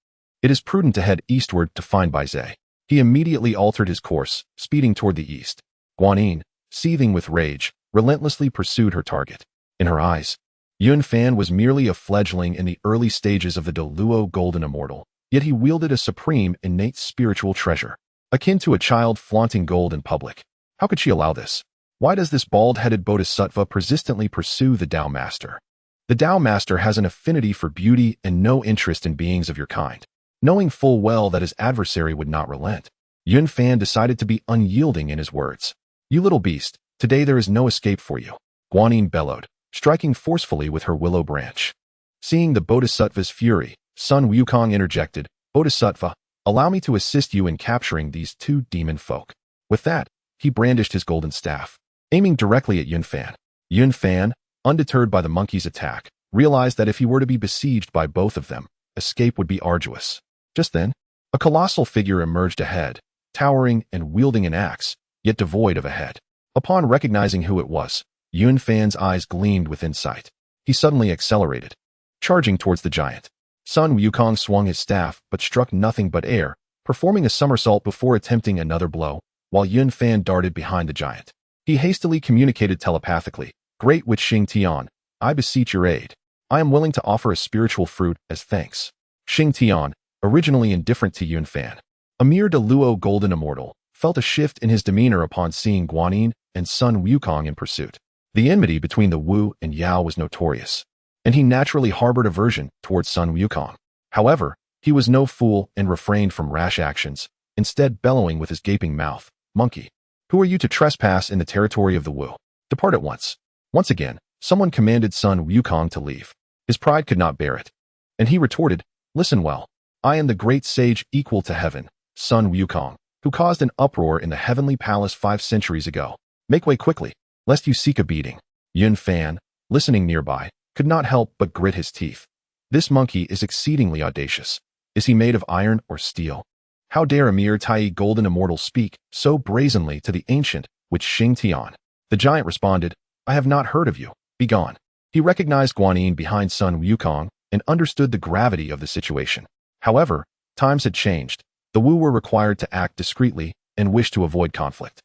It is prudent to head eastward to find Jie. He immediately altered his course, speeding toward the east. Guanyin, seething with rage, relentlessly pursued her target. In her eyes, Yunfan was merely a fledgling in the early stages of the Deluo Golden Immortal, yet he wielded a supreme, innate spiritual treasure, akin to a child flaunting gold in public. How could she allow this? Why does this bald-headed bodhisattva persistently pursue the Tao Master? The Tao Master has an affinity for beauty and no interest in beings of your kind. Knowing full well that his adversary would not relent, Yunfan decided to be unyielding in his words. You little beast, today there is no escape for you, Guanyin bellowed, striking forcefully with her willow branch. Seeing the bodhisattva's fury, Sun Wukong interjected, Bodhisattva, allow me to assist you in capturing these two demon folk. With that, he brandished his golden staff, aiming directly at Yunfan. Yunfan, undeterred by the monkey's attack, realized that if he were to be besieged by both of them, escape would be arduous. Just then, a colossal figure emerged ahead, towering and wielding an axe, yet devoid of a head. Upon recognizing who it was, Yunfan's eyes gleamed with insight. He suddenly accelerated, charging towards the giant. Sun Wukong swung his staff but struck nothing but air, performing a somersault before attempting another blow, while Yunfan darted behind the giant. He hastily communicated telepathically, Great Witch Xing Tian, I beseech your aid. I am willing to offer a spiritual fruit as thanks. Xing Tian, originally indifferent to Yunfan, a mere Deluo Golden Immortal, felt a shift in his demeanor upon seeing Guanyin and Sun Wukong in pursuit. The enmity between the Wu and Yao was notorious, and he naturally harbored aversion towards Sun Wukong. However, he was no fool and refrained from rash actions, instead bellowing with his gaping mouth, Monkey, who are you to trespass in the territory of the Wu? Depart at once. Once again, someone commanded Sun Wukong to leave. His pride could not bear it, and he retorted, Listen well. I am the great sage equal to heaven, Sun Wukong, who caused an uproar in the heavenly palace 5 centuries ago. Make way quickly, lest you seek a beating. Yunfan, listening nearby, could not help but grit his teeth. This monkey is exceedingly audacious. Is he made of iron or steel? How dare a mere Tai Golden Immortal speak so brazenly to the ancient Witch Xing Tian? The giant responded, I have not heard of you. Begone. He recognized Guanyin behind Sun Wukong and understood the gravity of the situation. However, times had changed. The Wu were required to act discreetly and wished to avoid conflict.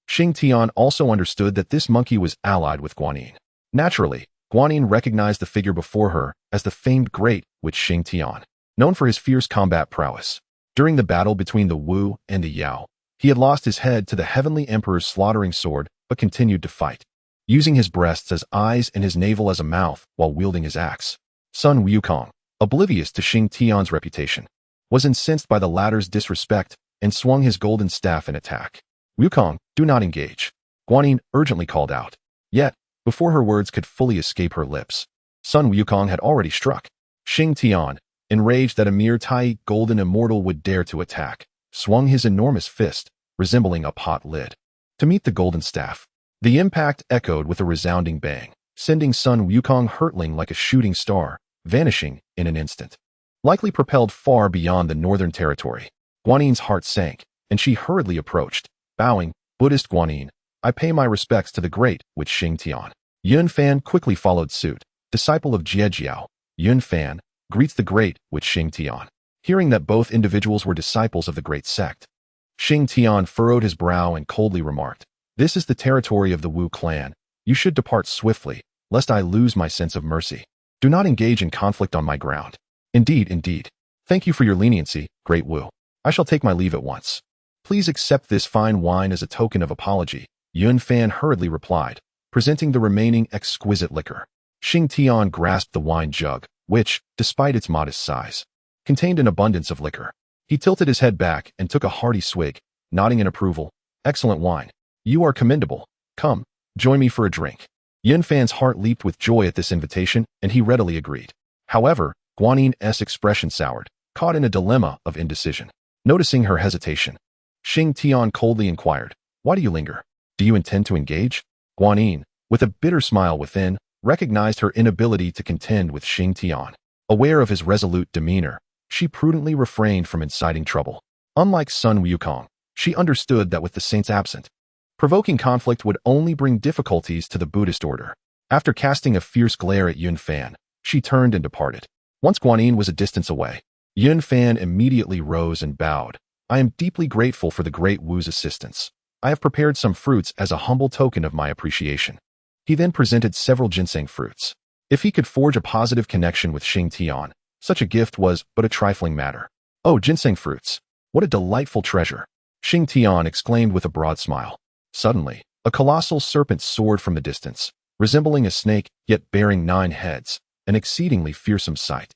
Xing Tian also understood that this monkey was allied with Guanyin. Naturally, Guanyin recognized the figure before her as the famed Great Witch Xing Tian, known for his fierce combat prowess. During the battle between the Wu and the Yao, he had lost his head to the Heavenly Emperor's slaughtering sword but continued to fight, using his breasts as eyes and his navel as a mouth while wielding his axe. Sun Wukong, oblivious to Xing Tian's reputation, was incensed by the latter's disrespect and swung his golden staff in attack. Wukong, do not engage, Guanyin urgently called out. Yet, before her words could fully escape her lips, Sun Wukong had already struck. Xing Tian, enraged that a mere Tai Golden Immortal would dare to attack, swung his enormous fist, resembling a pot lid, to meet the golden staff. The impact echoed with a resounding bang, sending Sun Wukong hurtling like a shooting star, vanishing in an instant. Likely propelled far beyond the northern territory, Guanyin's heart sank, and she hurriedly approached, bowing, Buddhist Guanyin, I pay my respects to the great Witch Xing Tian. Yunfan quickly followed suit, disciple of Jie Jiao. Yunfan greets the great Witch Xing Tian. Hearing that both individuals were disciples of the great sect, Xing Tian furrowed his brow and coldly remarked, This is the territory of the Wu clan. You should depart swiftly, lest I lose my sense of mercy. Do not engage in conflict on my ground. Indeed, indeed. Thank you for your leniency, great Wu. I shall take my leave at once. Please accept this fine wine as a token of apology, Yunfan hurriedly replied, presenting the remaining exquisite liquor. Xing Tian grasped the wine jug, which, despite its modest size, contained an abundance of liquor. He tilted his head back and took a hearty swig, nodding in approval. Excellent wine. You are commendable. Come, join me for a drink. Yunfan's heart leaped with joy at this invitation, and he readily agreed. However, Guanyin's expression soured, caught in a dilemma of indecision. Noticing her hesitation, Xing Tian coldly inquired, Why do you linger? Do you intend to engage? Guanyin, with a bitter smile within, recognized her inability to contend with Xing Tian. Aware of his resolute demeanor, she prudently refrained from inciting trouble. Unlike Sun Wukong, she understood that with the saints absent, provoking conflict would only bring difficulties to the Buddhist order. After casting a fierce glare at Yunfan, she turned and departed. Once Guanyin was a distance away, Yun Fan immediately rose and bowed. I am deeply grateful for the Great Wu's assistance. I have prepared some fruits as a humble token of my appreciation. He then presented several ginseng fruits. If he could forge a positive connection with Xing Tian, such a gift was but a trifling matter. Oh, ginseng fruits! What a delightful treasure! Xing Tian exclaimed with a broad smile. Suddenly, a colossal serpent soared from the distance, resembling a snake yet bearing 9 heads, an exceedingly fearsome sight.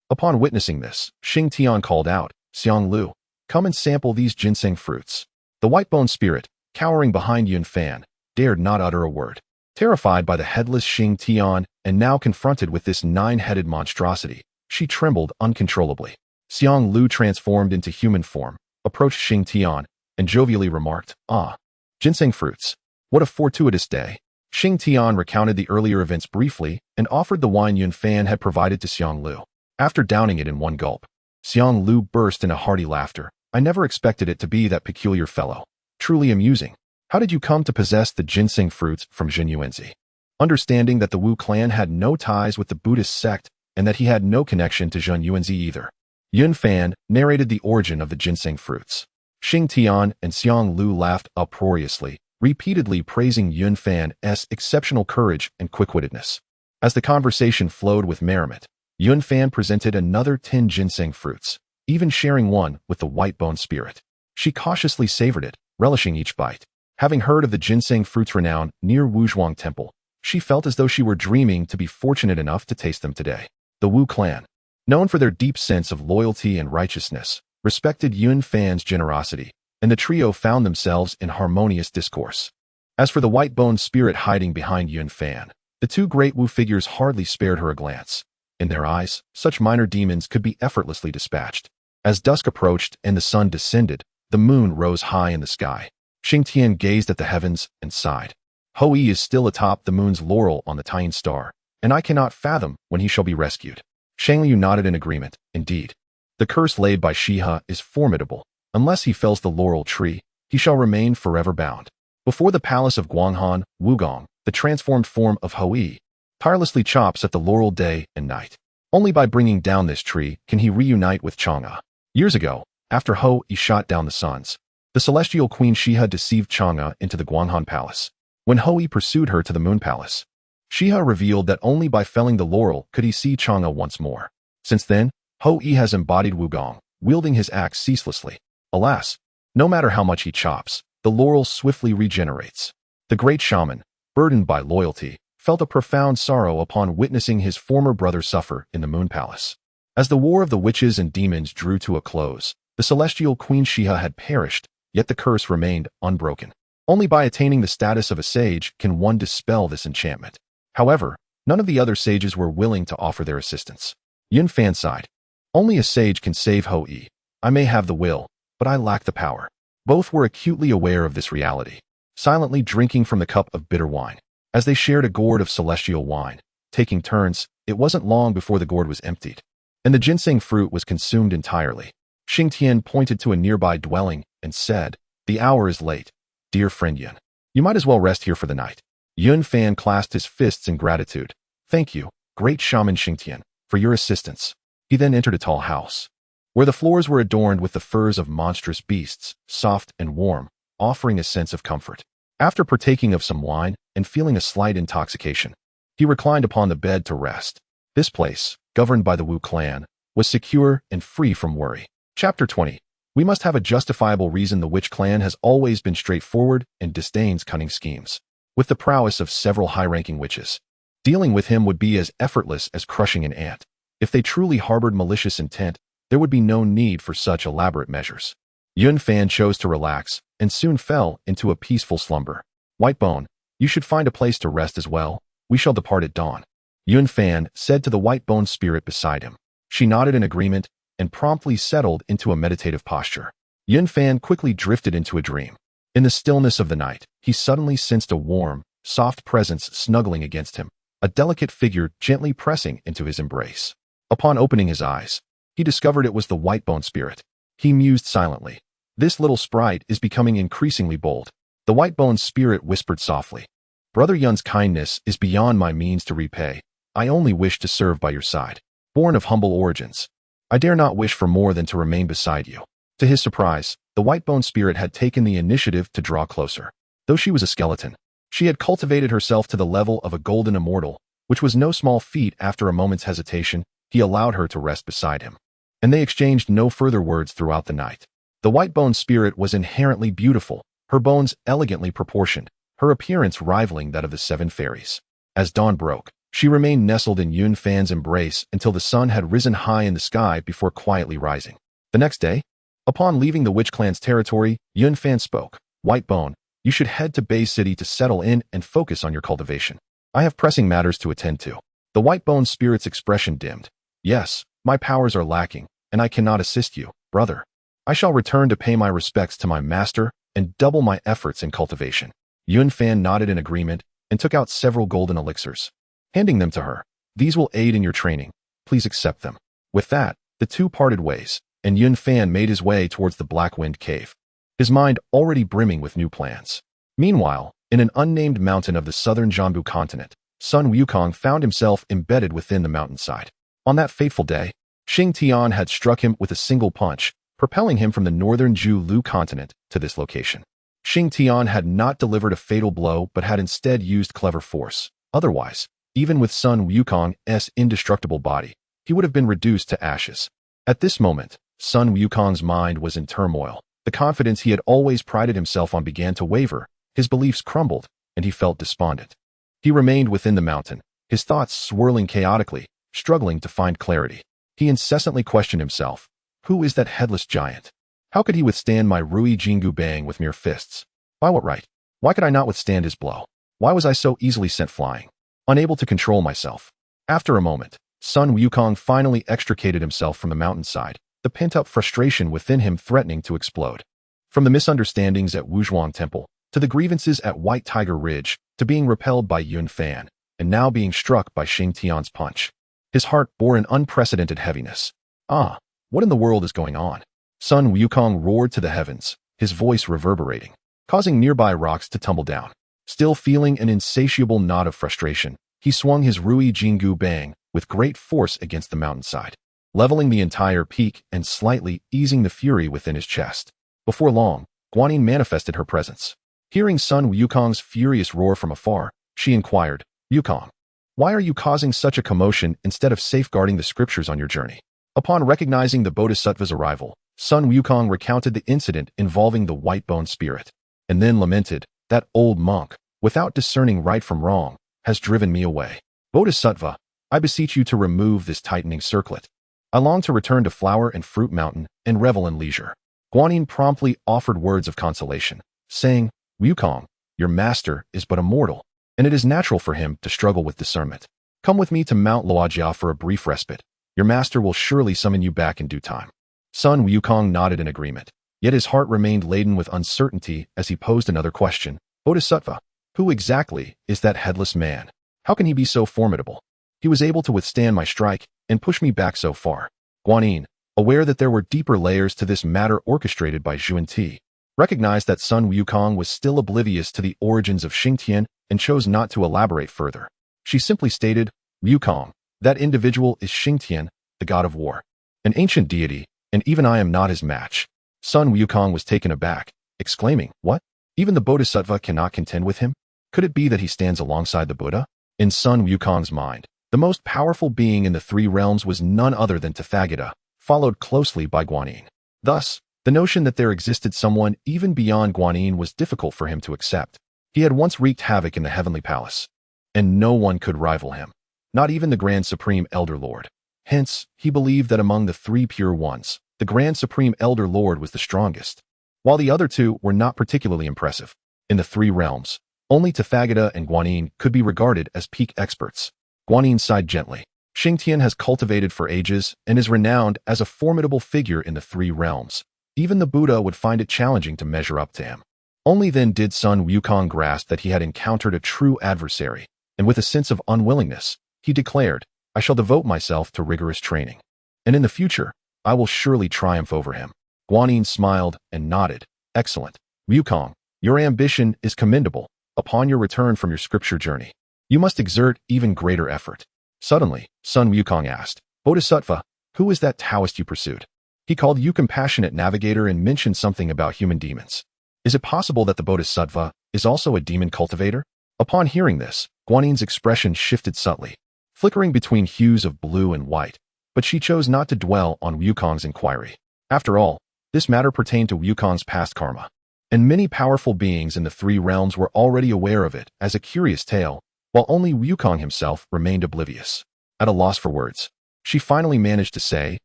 Upon witnessing this, Xing Tian called out, "Xiang Lu, come and sample these ginseng fruits." The white-bone spirit, cowering behind Yun Fan, dared not utter a word. Terrified by the headless Xing Tian and now confronted with this 9-headed monstrosity, she trembled uncontrollably. Xiang Lu transformed into human form, approached Xing Tian, and jovially remarked, "Ah, ginseng fruits. What a fortuitous day." Xing Tian recounted the earlier events briefly and offered the wine Yun Fan had provided to Xiang Lu. After downing it in one gulp, Xiang Lu burst into hearty laughter. "I never expected it to be that peculiar fellow. Truly amusing. How did you come to possess the ginseng fruits from Jin Yuanzi?" Understanding that the Wu clan had no ties with the Buddhist sect and that he had no connection to Jin Yuanzi either, Yun Fan narrated the origin of the ginseng fruits. Xing Tian and Xiang Lu laughed uproariously, repeatedly praising Yun Fan's exceptional courage and quick-wittedness. As the conversation flowed with merriment, Yun Fan presented another 10 ginseng fruits, even sharing one with the white-bone spirit. She cautiously savored it, relishing each bite. Having heard of the ginseng fruit's renown near Huanghuang Temple, she felt as though she were dreaming to be fortunate enough to taste them today. The Wu clan, known for their deep sense of loyalty and righteousness, respected Yun Fan's generosity, and the trio found themselves in harmonious discourse. As for the white-bone spirit hiding behind Yun Fan, the 2 great Wu figures hardly spared her a glance. In their eyes, such minor demons could be effortlessly dispatched. As dusk approached and the sun descended, the moon rose high in the sky. Xing Tian gazed at the heavens and sighed. Hou Yi is still atop the moon's laurel on the Tian star, and I cannot fathom when he shall be rescued. Shang Liu nodded in agreement. Indeed, the curse laid by Shiha is formidable. Unless he fells the laurel tree, he shall remain forever bound. Before the palace of Huanghuang, Wukong, the transformed form of Hou Yi, tirelessly chops at the laurel day and night. Only by bringing down this tree can he reunite with Chang'e. Years ago, after Hou Yi shot down the suns, the celestial queen Shiha deceived Chang'e into the Guanghan palace. When Hou Yi pursued her to the moon palace, Shiha revealed that only by felling the laurel could he see Chang'e once more. Since then, Hou Yi has embodied Wukong, wielding his axe ceaselessly. Alas, no matter how much he chops, the laurel swiftly regenerates. The great shaman, burdened by loyalty, felt a profound sorrow upon witnessing his former brother suffer in the moon palace. As the war of the witches and demons drew to a close, the celestial queen Shiha had perished, yet the curse remained unbroken. Only by attaining the status of a sage can one dispel this enchantment. However, none of the other sages were willing to offer their assistance. Yun Fan sighed. Only a sage can save Hou Yi. I may have the will, but I lack the power. Both were acutely aware of this reality, silently drinking from the cup of bitter wine. As they shared a gourd of celestial wine, taking turns, it wasn't long before the gourd was emptied, and the ginseng fruit was consumed entirely. Xing Tian pointed to a nearby dwelling and said, "The hour is late. Dear friend Yun, you might as well rest here for the night." Yun Fan clasped his fists in gratitude. "Thank you, great shaman Xing Tian, for your assistance." He then entered a tall house, where the floors were adorned with the furs of monstrous beasts, soft and warm, offering a sense of comfort. After partaking of some wine and feeling a slight intoxication, he reclined upon the bed to rest. This place, governed by the Wu clan, was secure and free from worry. Chapter 20. We must have a justifiable reason. The witch clan has always been straightforward and disdains cunning schemes. With the prowess of several high-ranking witches, dealing with him would be as effortless as crushing an ant. If they truly harbored malicious intent, there would be no need for such elaborate measures. Yun Fan chose to relax and soon fell into a peaceful slumber. Whitebone, you should find a place to rest as well. We shall depart at dawn. Yun Fan said to the white-bone spirit beside him. She nodded in agreement and promptly settled into a meditative posture. Yun Fan quickly drifted into a dream. In the stillness of the night, he suddenly sensed a warm, soft presence snuggling against him, a delicate figure gently pressing into his embrace. Upon opening his eyes, he discovered it was the white-bone spirit. He mused silently. This little sprite is becoming increasingly bold. The white-bone spirit whispered softly. Brother Yun's kindness is beyond my means to repay. I only wish to serve by your side. Born of humble origins, I dare not wish for more than to remain beside you. To his surprise, the white-bone spirit had taken the initiative to draw closer. Though she was a skeleton, she had cultivated herself to the level of a golden immortal, which was no small feat. After a moment's hesitation, he allowed her to rest beside him. And they exchanged no further words throughout the night. The white-bone spirit was inherently beautiful, her bones elegantly proportioned, her appearance rivaling that of the seven fairies. As dawn broke, she remained nestled in Yun Fan's embrace until the sun had risen high in the sky before quietly rising. The next day, upon leaving the Witch Clan's territory, Yun Fan spoke. White-bone, you should head to Bay City to settle in and focus on your cultivation. I have pressing matters to attend to. The white-bone spirit's expression dimmed. Yes, my powers are lacking, and I cannot assist you, brother. I shall return to pay my respects to my master and double my efforts in cultivation. Yun Fan nodded in agreement and took out several golden elixirs. Handing them to her. These will aid in your training. Please accept them. With that, the two parted ways, and Yun Fan made his way towards the Black Wind Cave, his mind already brimming with new plans. Meanwhile, in an unnamed mountain of the southern Jianbu continent, Sun Wukong found himself embedded within the mountainside. On that fateful day, Xing Tian had struck him with a single punch, propelling him from the northern Zhu Lu continent to this location. Xing Tian had not delivered a fatal blow but had instead used clever force. Otherwise, even with Sun Wukong's indestructible body, he would have been reduced to ashes. At this moment, Sun Wukong's mind was in turmoil. The confidence he had always prided himself on began to waver, his beliefs crumbled, and he felt despondent. He remained within the mountain, his thoughts swirling chaotically, struggling to find clarity. He incessantly questioned himself. Who is that headless giant? How could he withstand my Rui Jingu Bang with mere fists? By what right? Why could I not withstand his blow? Why was I so easily sent flying? Unable to control myself. After a moment, Sun Wukong finally extricated himself from the mountainside, the pent-up frustration within him threatening to explode. From the misunderstandings at Huanghuang Temple, to the grievances at White Tiger Ridge, to being repelled by Yun Fan, and now being struck by Xing Tian's punch. His heart bore an unprecedented heaviness. Ah, what in the world is going on? Sun Wukong roared to the heavens, his voice reverberating, causing nearby rocks to tumble down. Still feeling an insatiable knot of frustration, he swung his Rui Jingu Bang with great force against the mountainside, leveling the entire peak and slightly easing the fury within his chest. Before long, Guanyin manifested her presence. Hearing Sun Wukong's furious roar from afar, she inquired, Wukong, why are you causing such a commotion instead of safeguarding the scriptures on your journey? Upon recognizing the Bodhisattva's arrival, Sun Wukong recounted the incident involving the white-bone spirit, and then lamented, that old monk, without discerning right from wrong, has driven me away. Bodhisattva, I beseech you to remove this tightening circlet. I long to return to Flower and Fruit Mountain and revel in leisure. Guanyin promptly offered words of consolation, saying, Wukong, your master is but a mortal, and it is natural for him to struggle with discernment. Come with me to Mount Luojia for a brief respite. Your master will surely summon you back in due time. Sun Wukong nodded in agreement, yet his heart remained laden with uncertainty as he posed another question. Bodhisattva, who exactly is that headless man? How can he be so formidable? He was able to withstand my strike and push me back so far. Guanyin, aware that there were deeper layers to this matter orchestrated by Zhuan Ti, recognized that Sun Wukong was still oblivious to the origins of Xingtian and chose not to elaborate further. She simply stated, Wukong, that individual is Xingtian, the god of war, an ancient deity, and even I am not his match. Sun Wukong was taken aback, exclaiming, what? Even the Bodhisattva cannot contend with him? Could it be that he stands alongside the Buddha? In Sun Wukong's mind, the most powerful being in the three realms was none other than Tathagata, followed closely by Guanyin. Thus, the notion that there existed someone even beyond Guanyin was difficult for him to accept. He had once wreaked havoc in the heavenly palace, and no one could rival him, not even the Grand Supreme Elder Lord. Hence, he believed that among the three pure ones, the Grand Supreme Elder Lord was the strongest, while the other two were not particularly impressive. In the three realms, only Tathagata and Guanyin could be regarded as peak experts. Guanyin sighed gently. Xingtian has cultivated for ages and is renowned as a formidable figure in the three realms. Even the Buddha would find it challenging to measure up to him. Only then did Sun Wukong grasp that he had encountered a true adversary, and with a sense of unwillingness, he declared, I shall devote myself to rigorous training, and in the future, I will surely triumph over him. Guanyin smiled and nodded. Excellent. Wukong, your ambition is commendable. Upon your return from your scripture journey, you must exert even greater effort. Suddenly, Sun Wukong asked, Bodhisattva, Who is that Taoist you pursued? He called you compassionate navigator and mentioned something about human demons. Is it possible that the Bodhisattva is also a demon cultivator? Upon hearing this, Guanin's expression shifted subtly, flickering between hues of blue and white, but she chose not to dwell on Wukong's inquiry. After all, this matter pertained to Wukong's past karma, and many powerful beings in the three realms were already aware of it as a curious tale, while only Wukong himself remained oblivious. At a loss for words, she finally managed to say,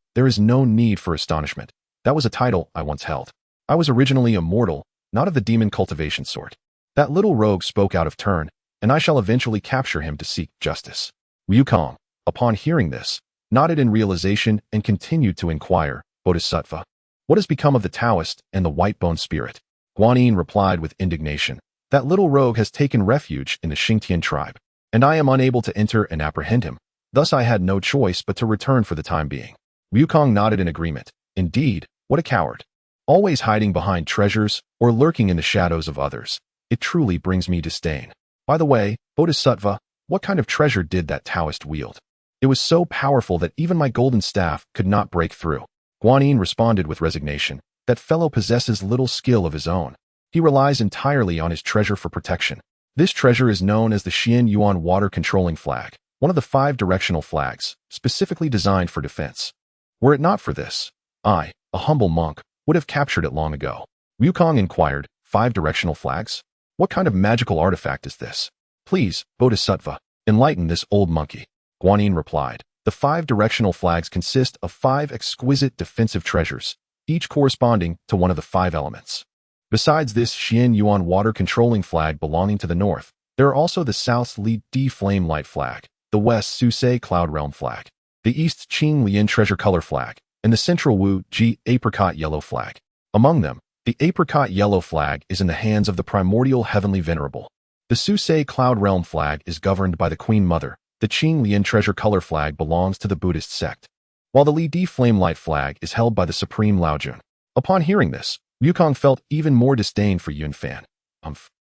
"There is no need for astonishment. That was a title I once held. I was originally a mortal, not of the demon cultivation sort. That little rogue spoke out of turn, and I shall eventually capture him to seek justice." Wukong, upon hearing this, nodded in realization and continued to inquire, "Bodhisattva, what has become of the Taoist and the white-boned spirit?" Guanin replied with indignation, "That little rogue has taken refuge in the Xingtian tribe, and I am unable to enter and apprehend him. Thus I had no choice but to return for the time being." Wukong nodded in agreement. Indeed, what a coward. Always hiding behind treasures or lurking in the shadows of others. It truly brings me disdain. By the way, Bodhisattva, what kind of treasure did that Taoist wield? It was so powerful that even my golden staff could not break through. Guanin responded with resignation. That fellow possesses little skill of his own. He relies entirely on his treasure for protection. This treasure is known as the Xian Yuan water controlling flag, one of the 5 directional flags, specifically designed for defense. Were it not for this, I, a humble monk, would have captured it long ago. Wukong inquired, 5 directional flags? What kind of magical artifact is this? Please, Bodhisattva, enlighten this old monkey. Guanin replied, the 5 directional flags consist of 5 exquisite defensive treasures, each corresponding to one of the 5 elements. Besides this Xian Yuan water controlling flag belonging to the north, there are also the south's Li Di flame light flag, the west Susei cloud realm flag, the east Qing Lian treasure color flag, and the central Wu Ji apricot yellow flag. Among them, the apricot yellow flag is in the hands of the primordial heavenly venerable. The Susei cloud realm flag is governed by the Queen Mother. The Qing Lian treasure color flag belongs to the Buddhist sect, while the Li Di flame light flag is held by the supreme Laojun. Upon hearing this, Wukong felt even more disdain for Yunfan.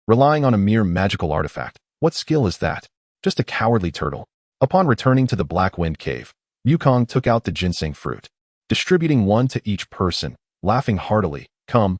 Relying on a mere magical artifact, what skill is that? Just a cowardly turtle. Upon returning to the Black Wind Cave, Wukong took out the ginseng fruit, distributing one to each person, laughing heartily. Come,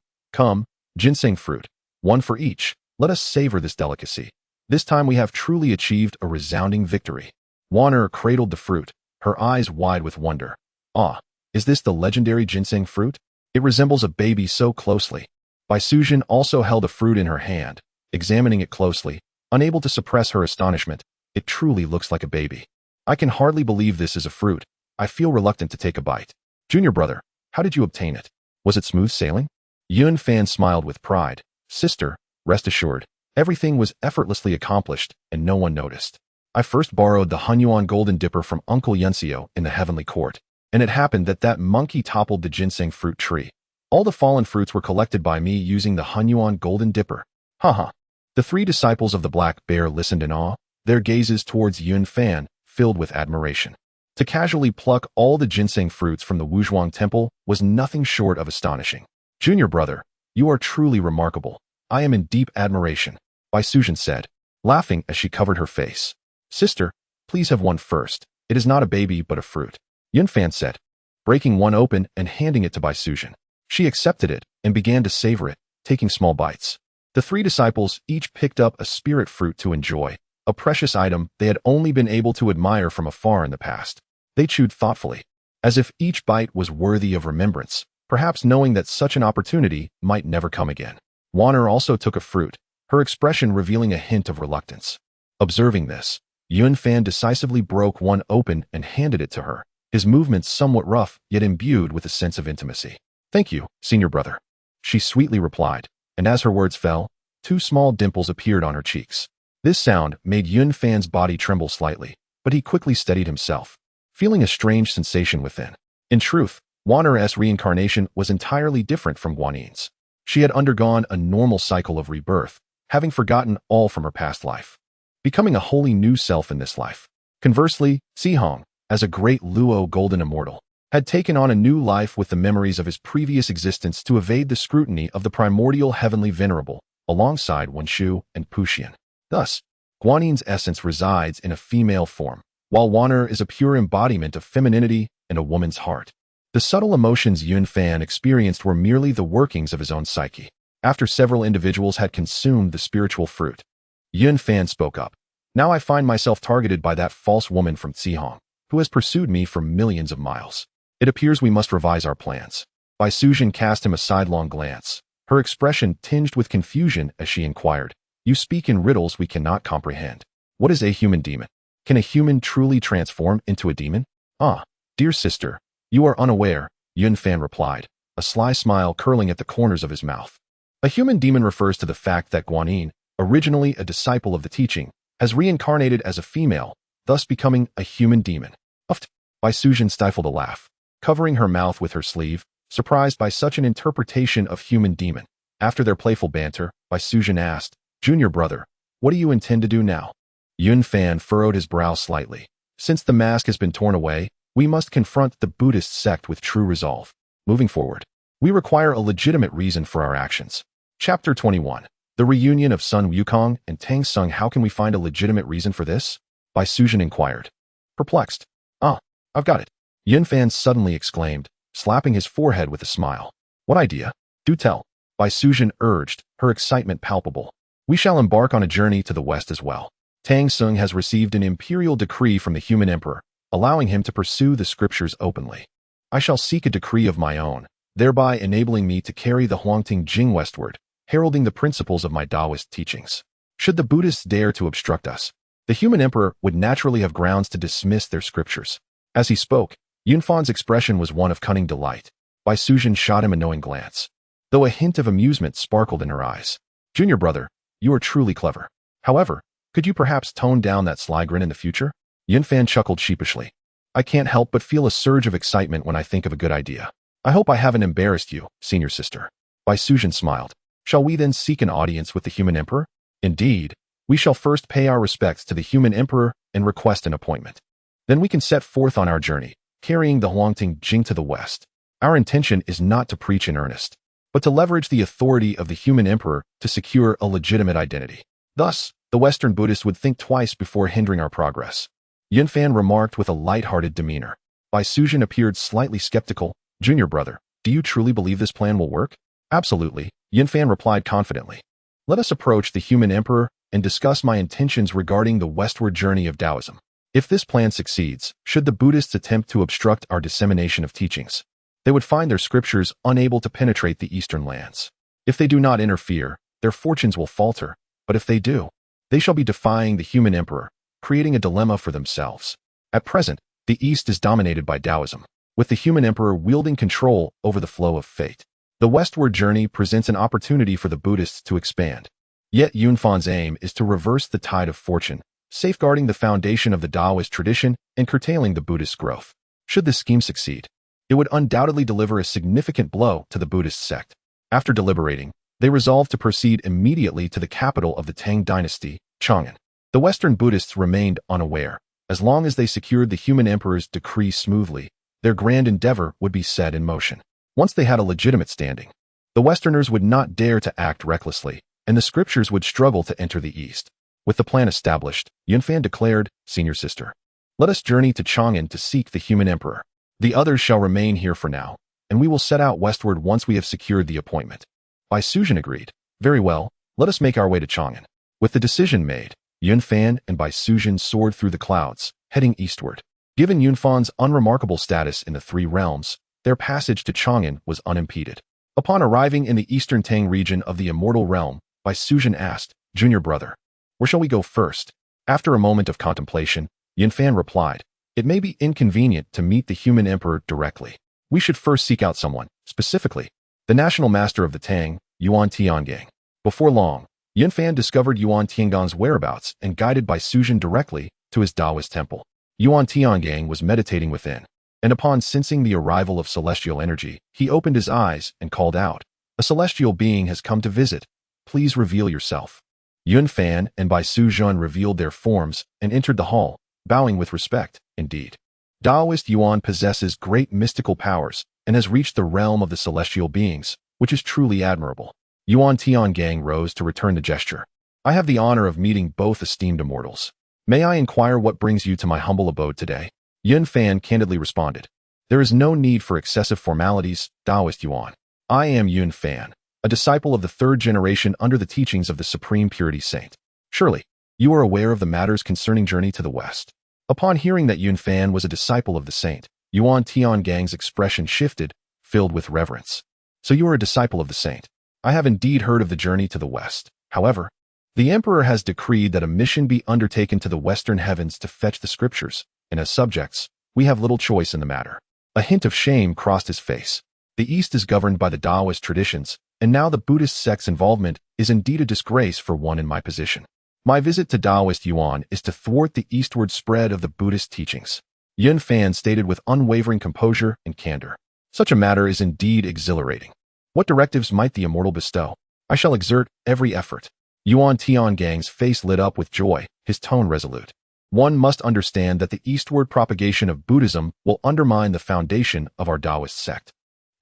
ginseng fruit, one for each. Let us savor this delicacy. This time we have truly achieved a resounding victory. Wanner cradled the fruit, her eyes wide with wonder. Ah, is this the legendary ginseng fruit? It resembles a baby so closely. Bai Suzhen also held a fruit in her hand, examining it closely, unable to suppress her astonishment. It truly looks like a baby. I can hardly believe this is a fruit. I feel reluctant to take a bite. Junior brother, how did you obtain it? Was it smooth sailing? Yun Fan smiled with pride. Sister, rest assured, everything was effortlessly accomplished and no one noticed. I first borrowed the Huanghuang golden dipper from Uncle Yuncio in the heavenly court, and it happened that that monkey toppled the ginseng fruit tree. All the fallen fruits were collected by me using the Huanghuang golden dipper. Haha. The 3 disciples of the Black Bear listened in awe, their gazes towards Yun Fan filled with admiration. To casually pluck all the ginseng fruits from the Wuzhuang temple was nothing short of astonishing. Junior brother, you are truly remarkable. I am in deep admiration, Bai Suzhen said, laughing as she covered her face. Sister, please have one first. It is not a baby but a fruit. Yun Fan said, breaking one open and handing it to Bai Suzhen. She accepted it and began to savor it, taking small bites. The 3 disciples each picked up a spirit fruit to enjoy, a precious item they had only been able to admire from afar in the past. They chewed thoughtfully, as if each bite was worthy of remembrance, perhaps knowing that such an opportunity might never come again. Wanner also took a fruit, her expression revealing a hint of reluctance. Observing this, Yun Fan decisively broke one open and handed it to her, his movements somewhat rough yet imbued with a sense of intimacy. Thank you, senior brother, she sweetly replied, and as her words fell, 2 small dimples appeared on her cheeks. This sound made Yun Fan's body tremble slightly, but he quickly steadied himself, feeling a strange sensation within. In truth, Wanner's reincarnation was entirely different from Guanin's. She had undergone a normal cycle of rebirth, having forgotten all from her past life, becoming a wholly new self in this life. Conversely, Xihong, as a great Luo golden immortal, had taken on a new life with the memories of his previous existence to evade the scrutiny of the primordial heavenly venerable, alongside Wenshu and Puxian. Thus, Guanin's essence resides in a female form, while Wanner is a pure embodiment of femininity and a woman's heart. The subtle emotions Yun Fan experienced were merely the workings of his own psyche. After several individuals had consumed the spiritual fruit, Yun Fan spoke up. Now I find myself targeted by that false woman from Zihong, who has pursued me for millions of miles. It appears we must revise our plans. Bai Suzhen cast him a sidelong glance, her expression tinged with confusion as she inquired, "You speak in riddles we cannot comprehend. What is a human demon? Can a human truly transform into a demon?" "Ah, dear sister, you are unaware," Yun Fan replied, a sly smile curling at the corners of his mouth. A human demon refers to the fact that Guanyin, originally a disciple of the teaching, has reincarnated as a female, thus becoming a human demon. Uft! Bai Suzhen stifled a laugh, covering her mouth with her sleeve, surprised by such an interpretation of human demon. After their playful banter, Bai Suzhen asked, "Junior brother, what do you intend to do now?" Yun Fan furrowed his brow slightly. "Since the mask has been torn away, we must confront the Buddhist sect with true resolve. Moving forward, we require a legitimate reason for our actions." Chapter 21. The reunion of Sun Wukong and Tang Sung. How can we find a legitimate reason for this? Bai Suzhen inquired. Perplexed. "Ah, I've got it," Yun Fan suddenly exclaimed, slapping his forehead with a smile. "What idea? Do tell," Bai Suzhen urged, her excitement palpable. "We shall embark on a journey to the west as well. Tang Sung has received an imperial decree from the human emperor, allowing him to pursue the scriptures openly. I shall seek a decree of my own, thereby enabling me to carry the Huangting Jing westward, heralding the principles of my Taoist teachings. Should the Buddhists dare to obstruct us, the human emperor would naturally have grounds to dismiss their scriptures." As he spoke, Yun Fan's expression was one of cunning delight. Bai Suzhen shot him a knowing glance, though a hint of amusement sparkled in her eyes. "Junior brother, you are truly clever. However, could you perhaps tone down that sly grin in the future?" Yun Fan chuckled sheepishly. "I can't help but feel a surge of excitement when I think of a good idea. I hope I haven't embarrassed you, senior sister." Bai Suzhen smiled. "Shall we then seek an audience with the human emperor?" "Indeed, we shall first pay our respects to the human emperor and request an appointment. Then we can set forth on our journey, carrying the Huangting Jing to the west. Our intention is not to preach in earnest, but to leverage the authority of the human emperor to secure a legitimate identity. Thus, the Western Buddhists would think twice before hindering our progress." Yun Fan remarked with a light-hearted demeanor. Bai Suzhen appeared slightly skeptical. "Junior brother, do you truly believe this plan will work?" "Absolutely," Yun Fan replied confidently. "Let us approach the human emperor and discuss my intentions regarding the westward journey of Taoism. If this plan succeeds, should the Buddhists attempt to obstruct our dissemination of teachings, they would find their scriptures unable to penetrate the eastern lands. If they do not interfere, their fortunes will falter, but if they do, they shall be defying the human emperor, creating a dilemma for themselves. At present, the East is dominated by Taoism, with the human emperor wielding control over the flow of fate. The westward journey presents an opportunity for the Buddhists to expand. Yet Yun Fan's aim is to reverse the tide of fortune, safeguarding the foundation of the Taoist tradition and curtailing the Buddhist growth. Should this scheme succeed, it would undoubtedly deliver a significant blow to the Buddhist sect." After deliberating, they resolved to proceed immediately to the capital of the Tang dynasty, Chang'an. The Western Buddhists remained unaware. As long as they secured the human emperor's decree smoothly, their grand endeavor would be set in motion. Once they had a legitimate standing, the Westerners would not dare to act recklessly, and the scriptures would struggle to enter the East. With the plan established, Yun Fan declared, "Senior sister, let us journey to Chang'an to seek the human emperor. The others shall remain here for now, and we will set out westward once we have secured the appointment." Bai Suzhen agreed. "Very well, let us make our way to Chang'an." With the decision made, Yun Fan and Bai Suzhen soared through the clouds, heading eastward. Given Yun Fan's unremarkable status in the three realms, their passage to Chang'an was unimpeded. Upon arriving in the eastern Tang region of the immortal realm, Bai Suzhen asked, "Junior brother, where shall we go first?" After a moment of contemplation, Yun Fan replied, "It may be inconvenient to meet the human emperor directly. We should first seek out someone, specifically, the national master of the Tang, Yuan Tiangang." Before long, Yun Fan discovered Yuan Tiangang's whereabouts and guided Bai Suzhen directly to his Taoist temple. Yuan Tiangang was meditating within, and upon sensing the arrival of celestial energy, he opened his eyes and called out, "A celestial being has come to visit. Please reveal yourself." Yun Fan and Bai Suzhen revealed their forms and entered the hall, bowing with respect. Indeed, Taoist Yuan possesses great mystical powers and has reached the realm of the celestial beings, which is truly admirable. Yuan Tiangang rose to return the gesture. "I have the honor of meeting both esteemed immortals. May I inquire what brings you to my humble abode today?" Yun Fan candidly responded, There is no need for excessive formalities, Taoist Yuan. I am Yun Fan, a disciple of the third generation under the teachings of the Supreme Purity Saint. Surely, you are aware of the matters concerning journey to the west. Upon hearing that Yun Fan was a disciple of the saint, Yuan Tiangang's expression shifted, filled with reverence. So you are a disciple of the saint. I have indeed heard of the journey to the west. However, the emperor has decreed that a mission be undertaken to the western heavens to fetch the scriptures, and as subjects, we have little choice in the matter. A hint of shame crossed his face. The East is governed by the Taoist traditions, and now the Buddhist sect's involvement is indeed a disgrace for one in my position. My visit to Taoist Yuan is to thwart the eastward spread of the Buddhist teachings. Yun Fan stated with unwavering composure and candor. Such a matter is indeed exhilarating. What directives might the immortal bestow? I shall exert every effort. Yuan Tiangang's face lit up with joy, his tone resolute. One must understand that the eastward propagation of Buddhism will undermine the foundation of our Taoist sect.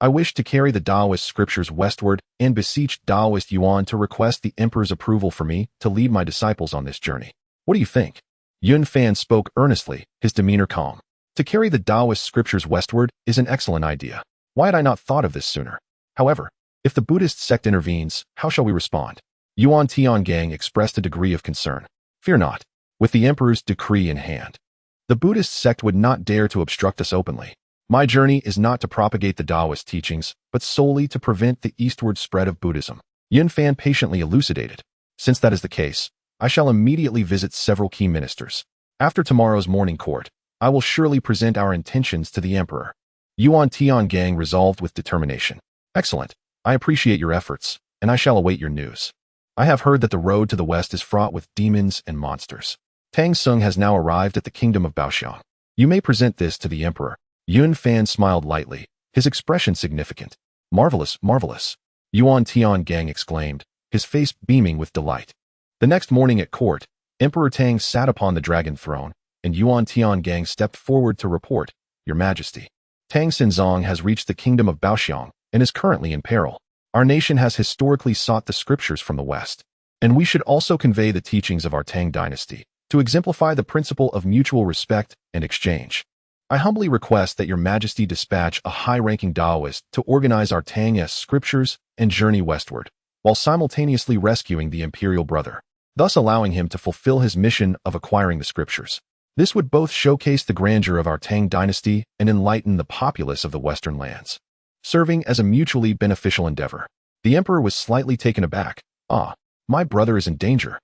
I wish to carry the Taoist scriptures westward and beseech Taoist Yuan to request the emperor's approval for me to lead my disciples on this journey. What do you think? Yun Fan spoke earnestly, his demeanor calm. To carry the Taoist scriptures westward is an excellent idea. Why had I not thought of this sooner? However, if the Buddhist sect intervenes, how shall we respond? Yuan Tiangang expressed a degree of concern. Fear not. With the emperor's decree in hand, the Buddhist sect would not dare to obstruct us openly. My journey is not to propagate the Taoist teachings, but solely to prevent the eastward spread of Buddhism. Yun Fan patiently elucidated. Since that is the case, I shall immediately visit several key ministers. After tomorrow's morning court, I will surely present our intentions to the emperor. Yuan Tiangang resolved with determination. Excellent. I appreciate your efforts, and I shall await your news. I have heard that the road to the west is fraught with demons and monsters. Tang Sung has now arrived at the kingdom of Baoxiang. You may present this to the emperor. Yun Fan smiled lightly, his expression significant. Marvelous, marvelous. Yuan Tiangang exclaimed, his face beaming with delight. The next morning at court, Emperor Tang sat upon the dragon throne, and Yuan Tiangang stepped forward to report, Your Majesty. Tang Xinzong has reached the kingdom of Baoxiang and is currently in peril. Our nation has historically sought the scriptures from the west, and we should also convey the teachings of our Tang dynasty to exemplify the principle of mutual respect and exchange. I humbly request that Your Majesty dispatch a high-ranking Taoist to organize our Tang-esque scriptures and journey westward, while simultaneously rescuing the imperial brother, thus allowing him to fulfill his mission of acquiring the scriptures. This would both showcase the grandeur of our Tang dynasty and enlighten the populace of the western lands, serving as a mutually beneficial endeavor. The emperor was slightly taken aback. Ah, my brother is in danger.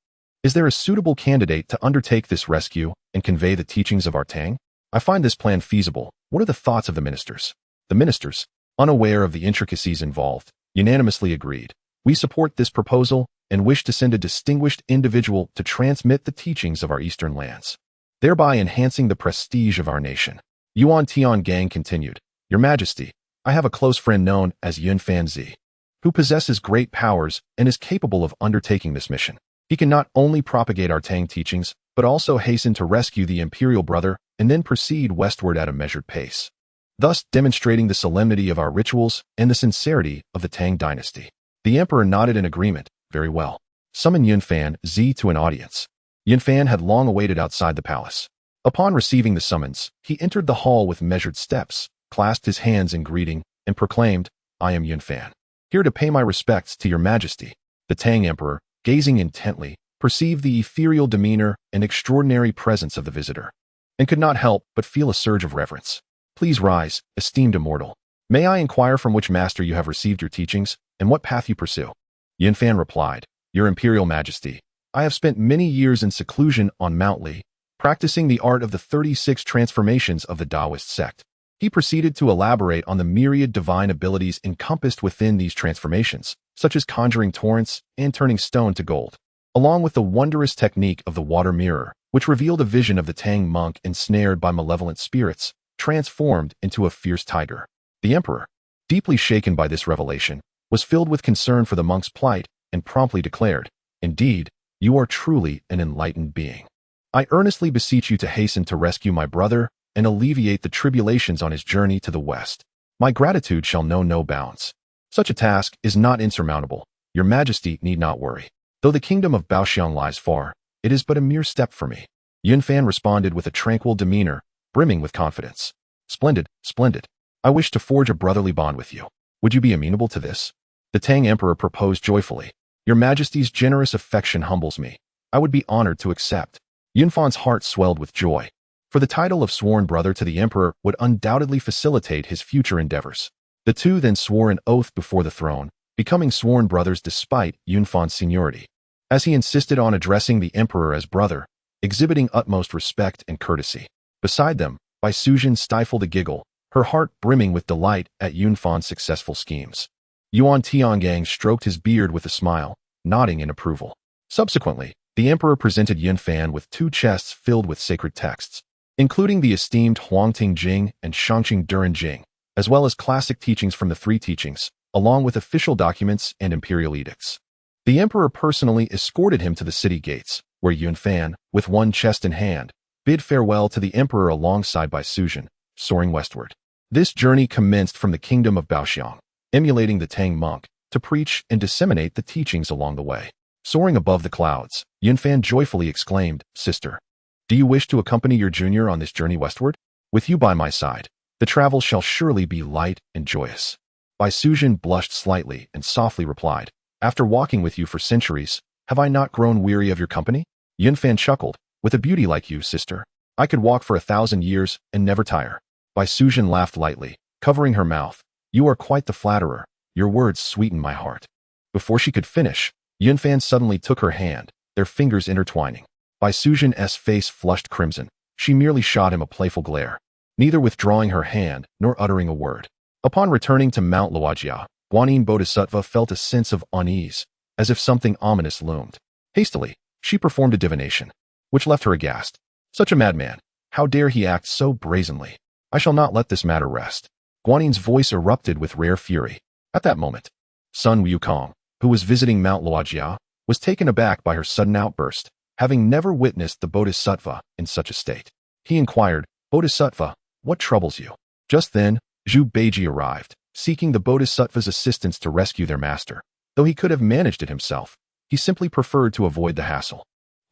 Is there a suitable candidate to undertake this rescue and convey the teachings of our Tang? I find this plan feasible. What are the thoughts of the ministers? The ministers, unaware of the intricacies involved, unanimously agreed. We support this proposal and wish to send a distinguished individual to transmit the teachings of our eastern lands, thereby enhancing the prestige of our nation. Yuan Tiangang continued, Your Majesty, I have a close friend known as Yun Fan Zi, who possesses great powers and is capable of undertaking this mission. He can not only propagate our Tang teachings, but also hasten to rescue the imperial brother and then proceed westward at a measured pace, thus demonstrating the solemnity of our rituals and the sincerity of the Tang dynasty. The emperor nodded in agreement. Very well. Summon Yun Fan Zi to an audience. Yun Fan had long awaited outside the palace. Upon receiving the summons, he entered the hall with measured steps, clasped his hands in greeting, and proclaimed, I am Yun Fan, here to pay my respects to Your Majesty. The Tang emperor, gazing intently, perceived the ethereal demeanor and extraordinary presence of the visitor, and could not help but feel a surge of reverence. Please rise, esteemed immortal. May I inquire from which master you have received your teachings, and what path you pursue? Yun Fan replied, Your Imperial Majesty, I have spent many years in seclusion on Mount Li, practicing the art of the 36 transformations of the Taoist sect. He proceeded to elaborate on the myriad divine abilities encompassed within these transformations, such as conjuring torrents and turning stone to gold, along with the wondrous technique of the water mirror, which revealed a vision of the Tang monk ensnared by malevolent spirits, transformed into a fierce tiger. The emperor, deeply shaken by this revelation, was filled with concern for the monk's plight and promptly declared, Indeed, you are truly an enlightened being. I earnestly beseech you to hasten to rescue my brother and alleviate the tribulations on his journey to the west. My gratitude shall know no bounds. Such a task is not insurmountable. Your Majesty need not worry. Though the kingdom of Baoxiang lies far, it is but a mere step for me. Yun Fan responded with a tranquil demeanor, brimming with confidence. Splendid, splendid. I wish to forge a brotherly bond with you. Would you be amenable to this? The Tang Emperor proposed joyfully. Your Majesty's generous affection humbles me. I would be honored to accept. Yunfan's heart swelled with joy, for the title of sworn brother to the emperor would undoubtedly facilitate his future endeavors. The two then swore an oath before the throne, becoming sworn brothers despite Yunfan's seniority. As he insisted on addressing the emperor as brother, exhibiting utmost respect and courtesy. Beside them, Bai Suzhen stifled a giggle, her heart brimming with delight at Yunfan's successful schemes. Yuan Tiangang stroked his beard with a smile, nodding in approval. Subsequently, the emperor presented Yunfan with 2 chests filled with sacred texts, including the esteemed Huangting Jing and Shangqing Duran Jing, as well as classic teachings from the 3 teachings, along with official documents and imperial edicts. The emperor personally escorted him to the city gates, where Yunfan, with 1 chest in hand, bid farewell to the emperor alongside Bai Suzhen, soaring westward. This journey commenced from the kingdom of Baoxiang, emulating the Tang monk, to preach and disseminate the teachings along the way. Soaring above the clouds, Yunfan joyfully exclaimed, "Sister, do you wish to accompany your junior on this journey westward? With you by my side, the travel shall surely be light and joyous." Bai Suzhen blushed slightly and softly replied, "After walking with you for centuries, have I not grown weary of your company?" Yunfan chuckled, "With a beauty like you, sister, I could walk for 1,000 years and never tire." Bai Suzhen laughed lightly, covering her mouth. "You are quite the flatterer. Your words sweeten my heart." Before she could finish, Yunfan suddenly took her hand, their fingers intertwining. Bai Suzhen's face flushed crimson. She merely shot him a playful glare, neither withdrawing her hand nor uttering a word. Upon returning to Mount Luojia, Guanyin Bodhisattva felt a sense of unease, as if something ominous loomed. Hastily, she performed a divination, which left her aghast. Such a madman! How dare he act so brazenly? I shall not let this matter rest. Guanyin's voice erupted with rare fury. At that moment, Sun Wukong, who was visiting Mount Luojia, was taken aback by her sudden outburst, having never witnessed the Bodhisattva in such a state. He inquired, "Bodhisattva, what troubles you?" Just then, Zhu Beiji arrived, seeking the Bodhisattva's assistance to rescue their master. Though he could have managed it himself, he simply preferred to avoid the hassle.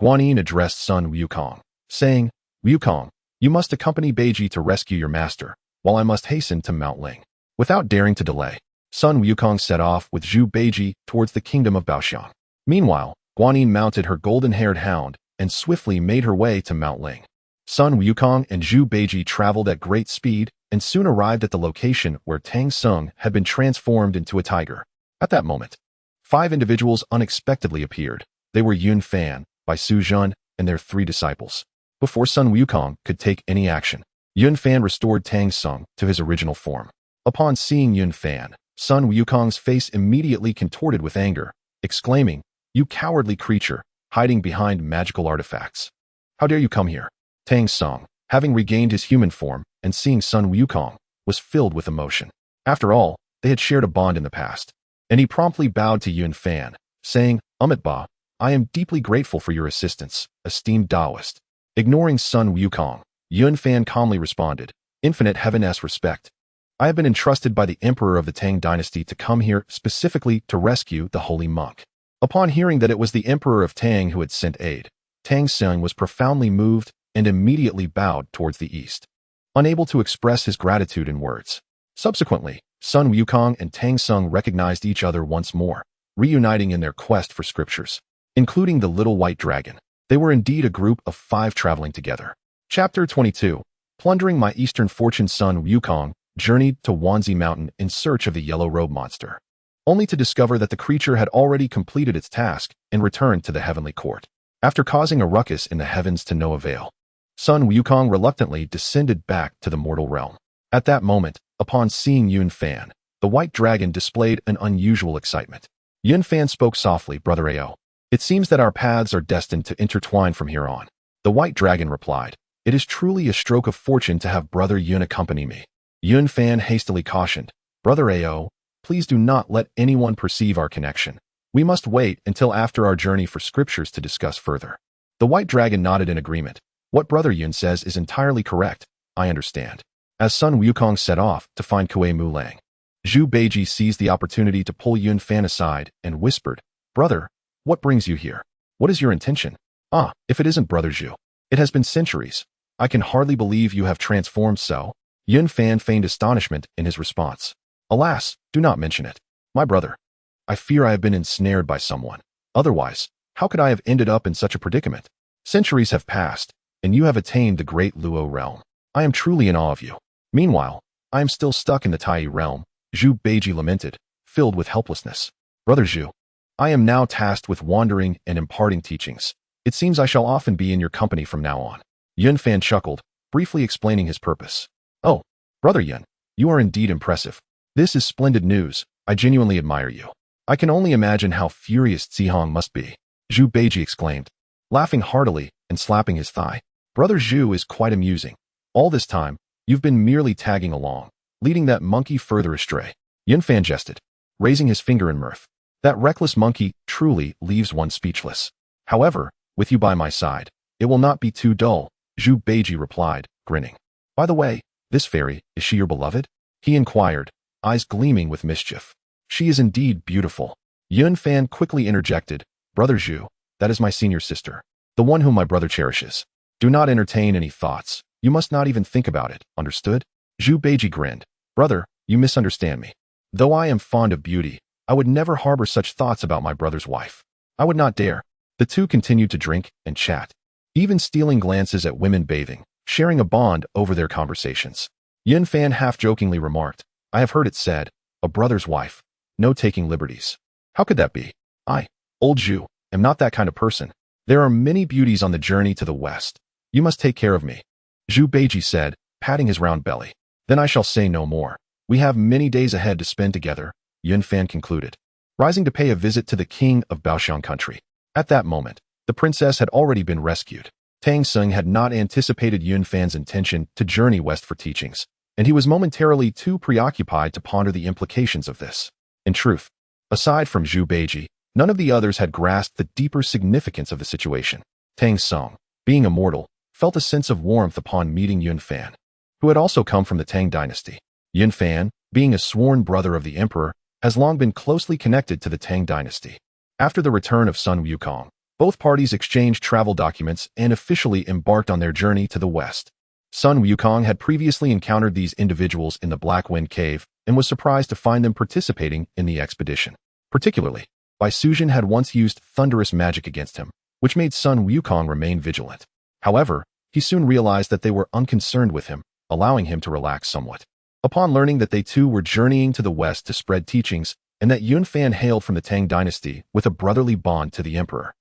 Guanyin addressed Sun Wukong, saying, "Wukong, you must accompany Beiji to rescue your master, while I must hasten to Mount Ling." Without daring to delay, Sun Wukong set off with Zhu Beiji towards the kingdom of Baoxiang. Meanwhile, Guanyin mounted her golden-haired hound and swiftly made her way to Mount Ling. Sun Wukong and Zhu Beiji traveled at great speed and soon arrived at the location where Tang Sung had been transformed into a tiger. At that moment, 5 individuals unexpectedly appeared. They were Yunfan, Bai Suzhen, and their 3 disciples. Before Sun Wukong could take any action, Yunfan restored Tang Sung to his original form. Upon seeing Yunfan, Sun Wukong's face immediately contorted with anger, exclaiming, "You cowardly creature, hiding behind magical artifacts. How dare you come here?" Tang Sung, having regained his human form and seeing Sun Wukong, was filled with emotion. After all, they had shared a bond in the past, and he promptly bowed to Yunfan, saying, "Ba, I am deeply grateful for your assistance, esteemed Taoist." Ignoring Sun Wukong, Yunfan calmly responded, "Infinite heaven-s respect. I have been entrusted by the emperor of the Tang dynasty to come here specifically to rescue the holy monk." Upon hearing that it was the emperor of Tang who had sent aid, Tang Sung was profoundly moved and immediately bowed towards the east, unable to express his gratitude in words. Subsequently, Sun Wukong and Tang Sung recognized each other once more, reuniting in their quest for scriptures, including the little white dragon. They were indeed a group of 5 traveling together. Chapter 22. Plundering my eastern fortune. Sun Wukong journeyed to Wanzi Mountain in search of the yellow robe monster, only to discover that the creature had already completed its task and returned to the heavenly court. After causing a ruckus in the heavens to no avail, Sun Wukong reluctantly descended back to the mortal realm. At that moment, upon seeing Yunfan, the white dragon displayed an unusual excitement. Yunfan spoke softly, "Brother Ao, it seems that our paths are destined to intertwine from here on." The white dragon replied, "It is truly a stroke of fortune to have Brother Yun accompany me." Yunfan hastily cautioned, "Brother Ao, please do not let anyone perceive our connection. We must wait until after our journey for scriptures to discuss further." The white dragon nodded in agreement. "What Brother Yun says is entirely correct. I understand." As Sun Wukong set off to find Kue Mulang, Zhu Beiji seized the opportunity to pull Yunfan aside and whispered, "Brother, what brings you here? What is your intention?" If it isn't Brother Zhu. It has been centuries. I can hardly believe you have transformed so." Yun Fan feigned astonishment in his response. Alas, do not mention it. My brother, I fear I have been ensnared by someone. Otherwise, how could I have ended up in such a predicament? Centuries have passed, and you have attained the great Luo realm. I am truly in awe of you. Meanwhile, I am still stuck in the Tai realm, Zhu Beiji lamented, filled with helplessness. Brother Zhu, I am now tasked with wandering and imparting teachings. It seems I shall often be in your company from now on. Yun Fan chuckled, briefly explaining his purpose. Oh, Brother Yun, you are indeed impressive. This is splendid news. I genuinely admire you. I can only imagine how furious Zihong must be. Zhu Beiji exclaimed, laughing heartily and slapping his thigh. Brother Zhu is quite amusing. All this time, you've been merely tagging along, leading that monkey further astray. Yun Fan jested, raising his finger in mirth. That reckless monkey truly leaves one speechless. However, with you by my side, it will not be too dull, Zhu Beiji replied, grinning. By the way, this fairy, is she your beloved? He inquired, eyes gleaming with mischief. She is indeed beautiful. Yun Fan quickly interjected, Brother Zhu, that is my senior sister, the one whom my brother cherishes. Do not entertain any thoughts. You must not even think about it, understood? Zhu Beiji grinned. Brother, you misunderstand me. Though I am fond of beauty, I would never harbor such thoughts about my brother's wife. I would not dare. The two continued to drink and chat, even stealing glances at women bathing, sharing a bond over their conversations. Yun Fan half-jokingly remarked, I have heard it said, a brother's wife, no taking liberties. How could that be? I, old Zhu, am not that kind of person. There are many beauties on the journey to the west. You must take care of me. Zhu Beiji said, patting his round belly. Then I shall say no more. We have many days ahead to spend together, Yun Fan concluded, rising to pay a visit to the king of Baoxiang country. At that moment, the princess had already been rescued. Tang Sung had not anticipated Yun Fan's intention to journey west for teachings, and he was momentarily too preoccupied to ponder the implications of this. In truth, aside from Zhu Beiji, none of the others had grasped the deeper significance of the situation. Tang Sung, being immortal, felt a sense of warmth upon meeting Yun Fan, who had also come from the Tang dynasty. Yun Fan, being a sworn brother of the emperor, has long been closely connected to the Tang dynasty. After the return of Sun Wukong, both parties exchanged travel documents and officially embarked on their journey to the west. Sun Wukong had previously encountered these individuals in the Black Wind Cave and was surprised to find them participating in the expedition. Particularly, Bai Suzhen had once used thunderous magic against him, which made Sun Wukong remain vigilant. However, he soon realized that they were unconcerned with him, allowing him to relax somewhat. Upon learning that they too were journeying to the west to spread teachings, and that Yun Fan hailed from the Tang dynasty with a brotherly bond to the emperor,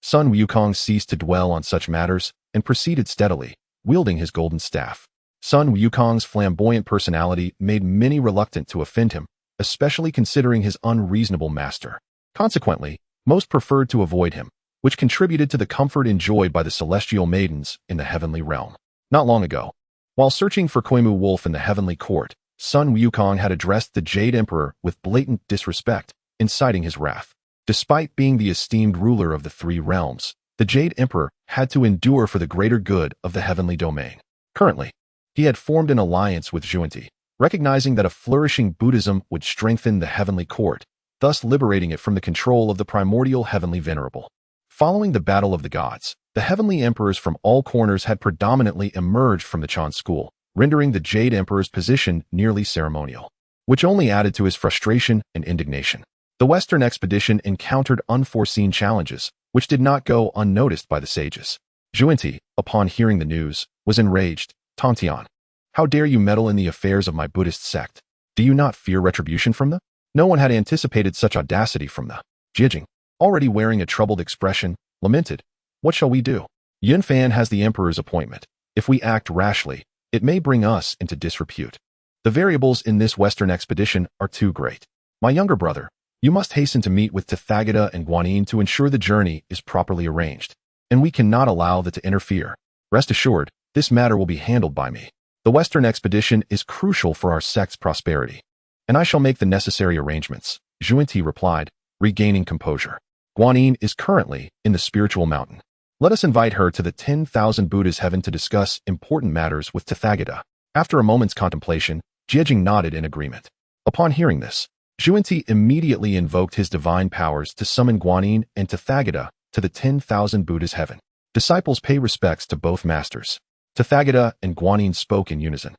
Sun Wukong ceased to dwell on such matters and proceeded steadily, wielding his golden staff. Sun Wukong's flamboyant personality made many reluctant to offend him, especially considering his unreasonable master. Consequently, most preferred to avoid him, which contributed to the comfort enjoyed by the celestial maidens in the heavenly realm. Not long ago, while searching for Kuimu Wolf in the heavenly court, Sun Wukong had addressed the Jade Emperor with blatant disrespect, inciting his wrath. Despite being the esteemed ruler of the three realms, the Jade Emperor had to endure for the greater good of the heavenly domain. Currently, he had formed an alliance with Zhuanti, recognizing that a flourishing Buddhism would strengthen the heavenly court, thus liberating it from the control of the primordial heavenly venerable. Following the battle of the gods, the heavenly emperors from all corners had predominantly emerged from the Chan school, rendering the Jade Emperor's position nearly ceremonial, which only added to his frustration and indignation. The Western expedition encountered unforeseen challenges, which did not go unnoticed by the sages. Zhuanti, upon hearing the news, was enraged. Tongtian, how dare you meddle in the affairs of my Buddhist sect? Do you not fear retribution from them? No one had anticipated such audacity from the Jijing, already wearing a troubled expression, lamented. What shall we do? Yun Fan has the emperor's appointment. If we act rashly, it may bring us into disrepute. The variables in this Western expedition are too great. My younger brother, you must hasten to meet with Tathagata and Guanyin to ensure the journey is properly arranged, and we cannot allow that to interfere. Rest assured, this matter will be handled by me. The Western expedition is crucial for our sect's prosperity, and I shall make the necessary arrangements, Zhuanti replied, regaining composure. Guanyin is currently in the spiritual mountain. Let us invite her to the 10,000 Buddhas' heaven to discuss important matters with Tathagata. After a moment's contemplation, Jiejing nodded in agreement. Upon hearing this, Zhuanti immediately invoked his divine powers to summon Guanyin and Tathagata to the 10,000 Buddhas' heaven. Disciples pay respects to both masters. Tathagata and Guanyin spoke in unison.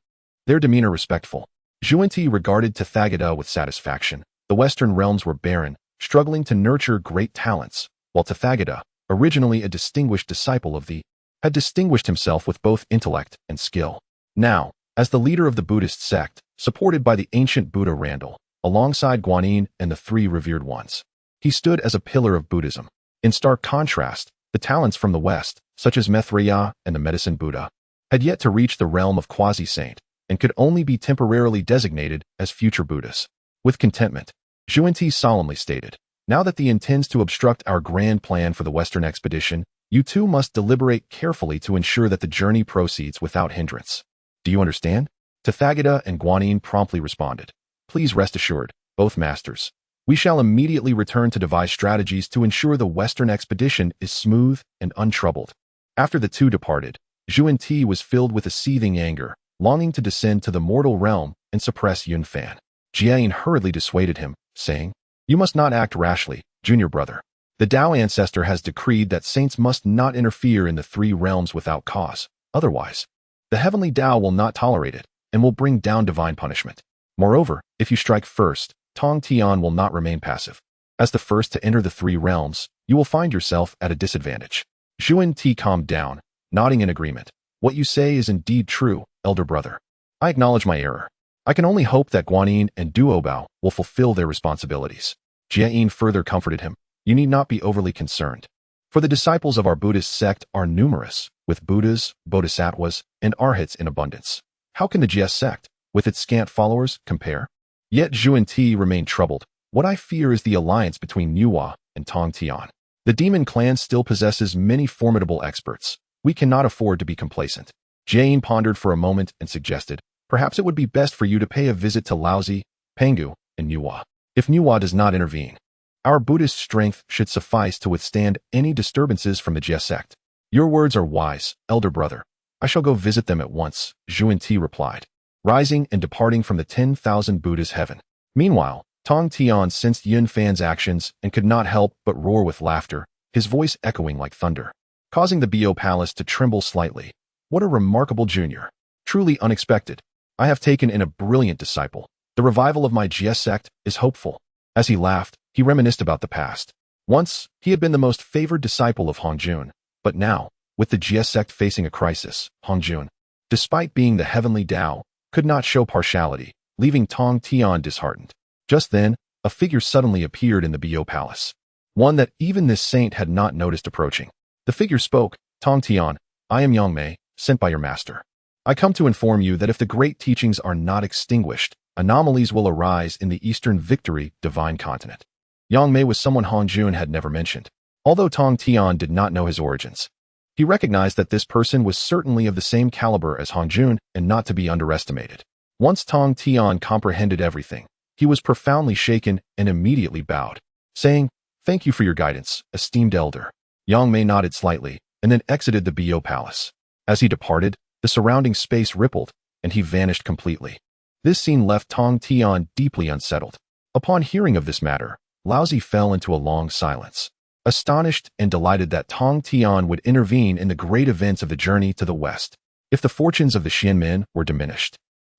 their demeanor respectful. Zhuan regarded Tathagata with satisfaction. The Western realms were barren, struggling to nurture great talents, while Tathagata, originally a distinguished disciple of the, had distinguished himself with both intellect and skill. Now, as the leader of the Buddhist sect, supported by the ancient Buddha Randall, alongside Guanyin and the three revered ones, he stood as a pillar of Buddhism. In stark contrast, the talents from the West, such as Maitreya and the Medicine Buddha, had yet to reach the realm of quasi-saint and could only be temporarily designated as future Buddhas. With contentment, Zhuan solemnly stated, "Now that the intends to obstruct our grand plan for the Western expedition, you two must deliberate carefully to ensure that the journey proceeds without hindrance. Do you understand?" Tathagata and Guanyin promptly responded, "Please rest assured, both masters. We shall immediately return to devise strategies to ensure the Western expedition is smooth and untroubled." After the two departed, Zhuan was filled with a seething anger, longing to descend to the mortal realm and suppress Yunfan. Jie hurriedly dissuaded him, saying, "You must not act rashly, junior brother. The Tao ancestor has decreed that saints must not interfere in the three realms without cause. Otherwise, the heavenly Tao will not tolerate it and will bring down divine punishment. Moreover, if you strike first, Tong Tian will not remain passive. As the first to enter the three realms, you will find yourself at a disadvantage." Zhuan calmed down, nodding in agreement. "What you say is indeed true, elder brother. I acknowledge my error. I can only hope that Guanyin and Duobao will fulfill their responsibilities." Jie further comforted him. "You need not be overly concerned. For the disciples of our Buddhist sect are numerous, with Buddhas, Bodhisattvas, and Arhats in abundance. How can the Jie sect, with its scant followers, compare?" Yet Zhuan remained troubled. "What I fear is the alliance between Nuwa and Tong Tian. The demon clan still possesses many formidable experts. We cannot afford to be complacent." Jie pondered for a moment and suggested, "Perhaps it would be best for you to pay a visit to Laozi, Pangu, and Nuwa. If Nuwa does not intervene, our Buddhist strength should suffice to withstand any disturbances from the Jie sect." "Your words are wise, elder brother. I shall go visit them at once," Zhuan replied, rising and departing from the 10,000 Buddhas' heaven. Meanwhile, Tong Tian sensed Yunfan's actions and could not help but roar with laughter, his voice echoing like thunder, causing the Bo Palace to tremble slightly. "What a remarkable junior. Truly unexpected. I have taken in a brilliant disciple. The revival of my Jie sect is hopeful." As he laughed, he reminisced about the past. Once, he had been the most favored disciple of Hongjun, but now, with the Jie sect facing a crisis, Hongjun, despite being the heavenly Tao, could not show partiality, leaving Tong Tian disheartened. Just then, a figure suddenly appeared in the Bo Palace, one that even this saint had not noticed approaching. The figure spoke, "Tong Tian, I am Yangmei, sent by your master. I come to inform you that if the great teachings are not extinguished, anomalies will arise in the Eastern Victory divine continent." Yangmei was someone Hongjun had never mentioned. Although Tong Tian did not know his origins, he recognized that this person was certainly of the same caliber as Hongjun and not to be underestimated. Once Tong Tian comprehended everything, he was profoundly shaken and immediately bowed, saying, "Thank you for your guidance, esteemed elder." Yangmei nodded slightly and then exited the Bo Palace. As he departed, the surrounding space rippled, and he vanished completely. This scene left Tong Tian deeply unsettled. Upon hearing of this matter, Laozi fell into a long silence, astonished and delighted that Tong Tian would intervene in the great events of the journey to the West. If the fortunes of the Xianmen were diminished,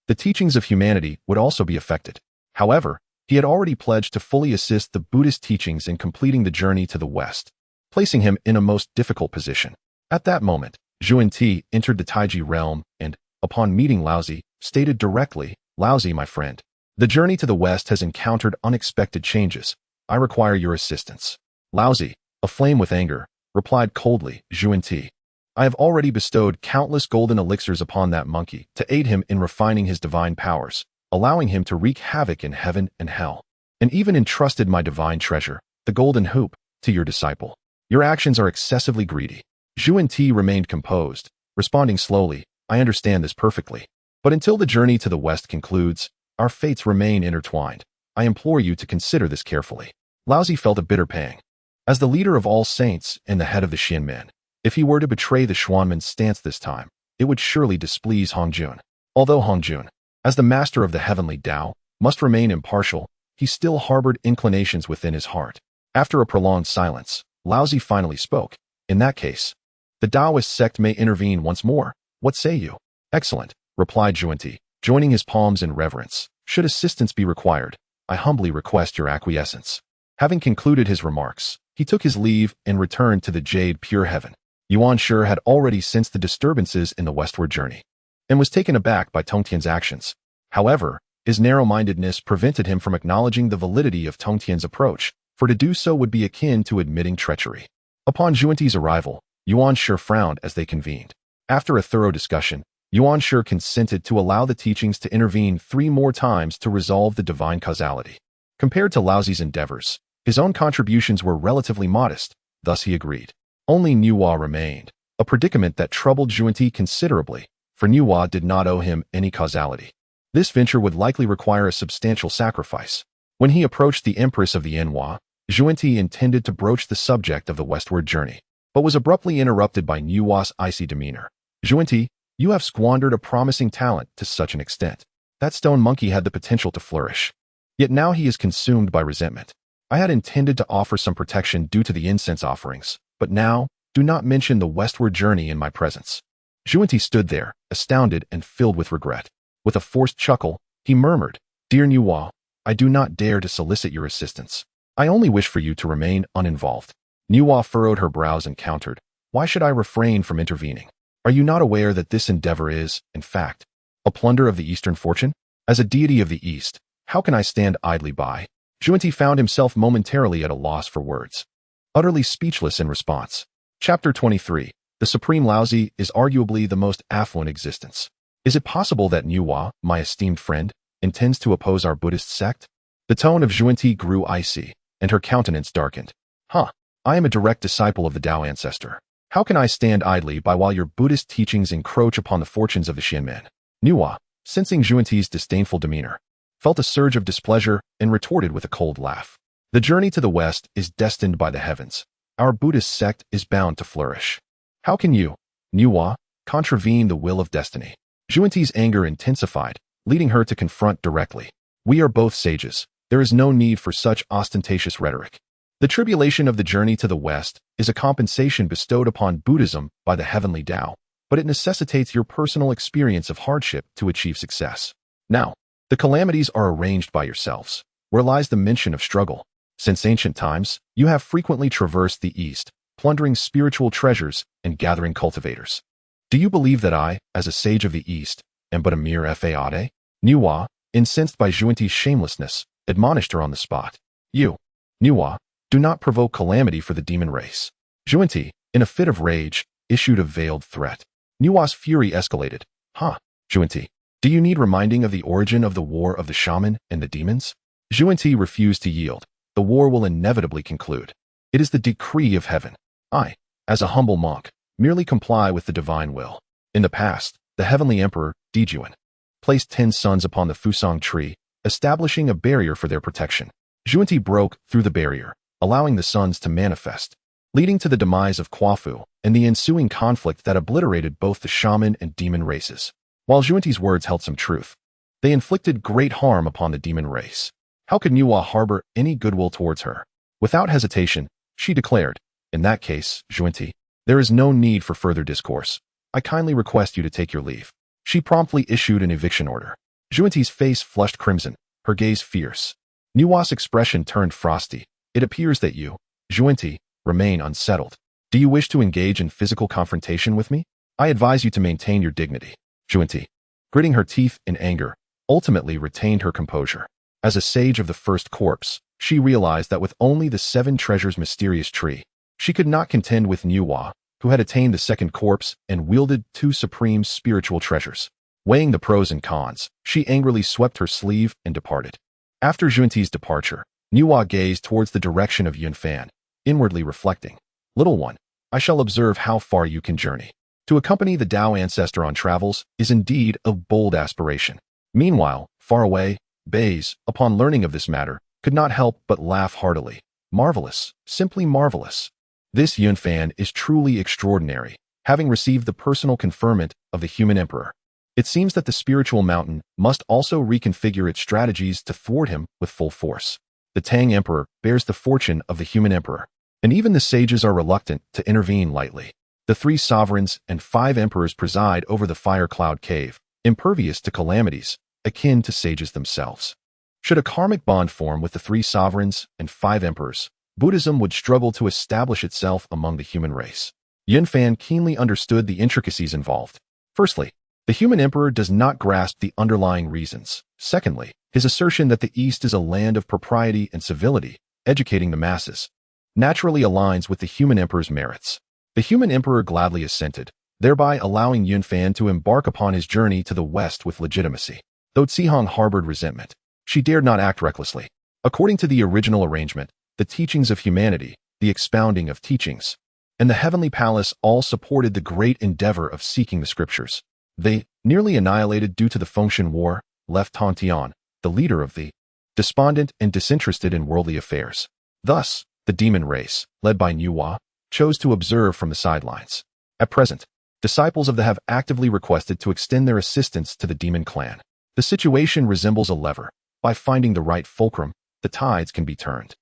the teachings of humanity would also be affected. However, he had already pledged to fully assist the Buddhist teachings in completing the journey to the West, placing him in a most difficult position. At that moment, Zhuan entered the Taiji realm and, upon meeting Laozi, stated directly, "Laozi, my friend, the journey to the West has encountered unexpected changes. I require your assistance." Laozi, aflame with anger, replied coldly, "Zhuan, I have already bestowed countless golden elixirs upon that monkey to aid him in refining his divine powers, allowing him to wreak havoc in heaven and hell, and even entrusted my divine treasure, the golden hoop, to your disciple. Your actions are excessively greedy." Zhuan remained composed, responding slowly, "I understand this perfectly. But until the journey to the West concludes, our fates remain intertwined. I implore you to consider this carefully." Laozi felt a bitter pang. As the leader of all saints and the head of the Xianmen, if he were to betray the Xuanmen's stance this time, it would surely displease Hongjun. Although Hongjun, as the master of the heavenly Tao, must remain impartial, he still harbored inclinations within his heart. After a prolonged silence, Laozi finally spoke. "In that case, the Taoist sect may intervene once more. What say you?" "Excellent," replied Zhuan. joining his palms in reverence. Should assistance be required, I humbly request your acquiescence. Having concluded his remarks, he took his leave and returned to the jade pure heaven. Yuan Shi had already sensed the disturbances in the westward journey and was taken aback by Tongtian's actions. However, his narrow-mindedness prevented him from acknowledging the validity of Tongtian's approach, for to do so would be akin to admitting treachery. Upon Zhuanti's arrival, Yuan Shi frowned as they convened. After a thorough discussion, Yuan Shi consented to allow the teachings to intervene 3 more times to resolve the divine causality. Compared to Laozi's endeavors, his own contributions were relatively modest, thus he agreed. Only Nuwa remained, a predicament that troubled Zhuanti considerably, for Nuwa did not owe him any causality. This venture would likely require a substantial sacrifice. When he approached the Empress of the Enhua, Zhuanti intended to broach the subject of the westward journey, but was abruptly interrupted by Nuwa's icy demeanor. Zhuanti, you have squandered a promising talent to such an extent. That stone monkey had the potential to flourish. Yet now he is consumed by resentment. I had intended to offer some protection due to the incense offerings, but now, do not mention the westward journey in my presence. Zhuanti stood there, astounded and filled with regret. With a forced chuckle, he murmured, Dear Nuwa, I do not dare to solicit your assistance. I only wish for you to remain uninvolved. Nuwa furrowed her brows and countered, Why should I refrain from intervening? Are you not aware that this endeavor is, in fact, a plunder of the Eastern fortune? As a deity of the East, how can I stand idly by? Zhuanti found himself momentarily at a loss for words, utterly speechless in response. Chapter 23. The Supreme Laozi is arguably the most affluent existence. Is it possible that Nuwa, my esteemed friend, intends to oppose our Buddhist sect? The tone of Zhuanti grew icy, and her countenance darkened. I am a direct disciple of the Tao ancestor. How can I stand idly by while your Buddhist teachings encroach upon the fortunes of the Xianmen? Nuwa, sensing Zhuanti's disdainful demeanor, felt a surge of displeasure and retorted with a cold laugh. The journey to the west is destined by the heavens. Our Buddhist sect is bound to flourish. How can you, Nuwa, contravene the will of destiny? Zhuanti's anger intensified, leading her to confront directly. We are both sages. There is no need for such ostentatious rhetoric. The tribulation of the journey to the west is a compensation bestowed upon Buddhism by the heavenly Tao, but it necessitates your personal experience of hardship to achieve success. Now, the calamities are arranged by yourselves. Where lies the mention of struggle? Since ancient times, you have frequently traversed the East, plundering spiritual treasures and gathering cultivators. Do you believe that I, as a sage of the East, am but a mere faade? Nuwa, incensed by Zhuanti's shamelessness, admonished her on the spot. You, Nuwa, do not provoke calamity for the demon race. Zhuanti, in a fit of rage, issued a veiled threat. Nuwa's fury escalated. Zhuanti, do you need reminding of the origin of the war of the shaman and the demons? Zhuanti refused to yield. The war will inevitably conclude. It is the decree of heaven. I, as a humble monk, merely comply with the divine will. In the past, the heavenly emperor, Dijuan, placed 10 suns upon the Fusang tree, establishing a barrier for their protection. Zhuanti broke through the barrier, allowing the suns to manifest, leading to the demise of Quafu and the ensuing conflict that obliterated both the shaman and demon races. While Zhuanti's words held some truth, they inflicted great harm upon the demon race. How could Nuwa harbor any goodwill towards her? Without hesitation, she declared, In that case, Zhuanti, there is no need for further discourse. I kindly request you to take your leave. She promptly issued an eviction order. Zhuanti's face flushed crimson, her gaze fierce. Nuwa's expression turned frosty. It appears that you, Zhuanti, remain unsettled. Do you wish to engage in physical confrontation with me? I advise you to maintain your dignity. Zhuanti, gritting her teeth in anger, ultimately retained her composure. As a sage of the first corpse, she realized that with only the 7 treasures mysterious tree, she could not contend with Nuwa, who had attained the second corpse and wielded 2 supreme spiritual treasures. Weighing the pros and cons, she angrily swept her sleeve and departed. After Zhuanti's departure, Nuwa gazed towards the direction of Yunfan, inwardly reflecting, Little one, I shall observe how far you can journey. To accompany the Tao ancestor on travels is indeed a bold aspiration. Meanwhile, far away, Baze, upon learning of this matter, could not help but laugh heartily. Marvelous, simply marvelous. This Yunfan is truly extraordinary, having received the personal conferment of the human emperor. It seems that the spiritual mountain must also reconfigure its strategies to thwart him with full force. The Tang emperor bears the fortune of the human emperor, and even the sages are reluctant to intervene lightly. The 3 sovereigns and 5 emperors preside over the fire cloud cave, impervious to calamities, akin to sages themselves. Should a karmic bond form with the 3 sovereigns and 5 emperors, Buddhism would struggle to establish itself among the human race. Yunfan keenly understood the intricacies involved. Firstly, the human emperor does not grasp the underlying reasons. Secondly, his assertion that the East is a land of propriety and civility, educating the masses, naturally aligns with the human emperor's merits. The human emperor gladly assented, thereby allowing Yunfan to embark upon his journey to the West with legitimacy. Though Cihong harbored resentment, she dared not act recklessly. According to the original arrangement, the teachings of humanity, the expounding of teachings, and the heavenly palace all supported the great endeavor of seeking the scriptures. They, nearly annihilated due to the Fengshen War, left Tontian, the leader of the despondent and disinterested in worldly affairs. Thus, the demon race, led by Nuwa, chose to observe from the sidelines. At present, disciples of the have actively requested to extend their assistance to the demon clan. The situation resembles a lever. By finding the right fulcrum, the tides can be turned.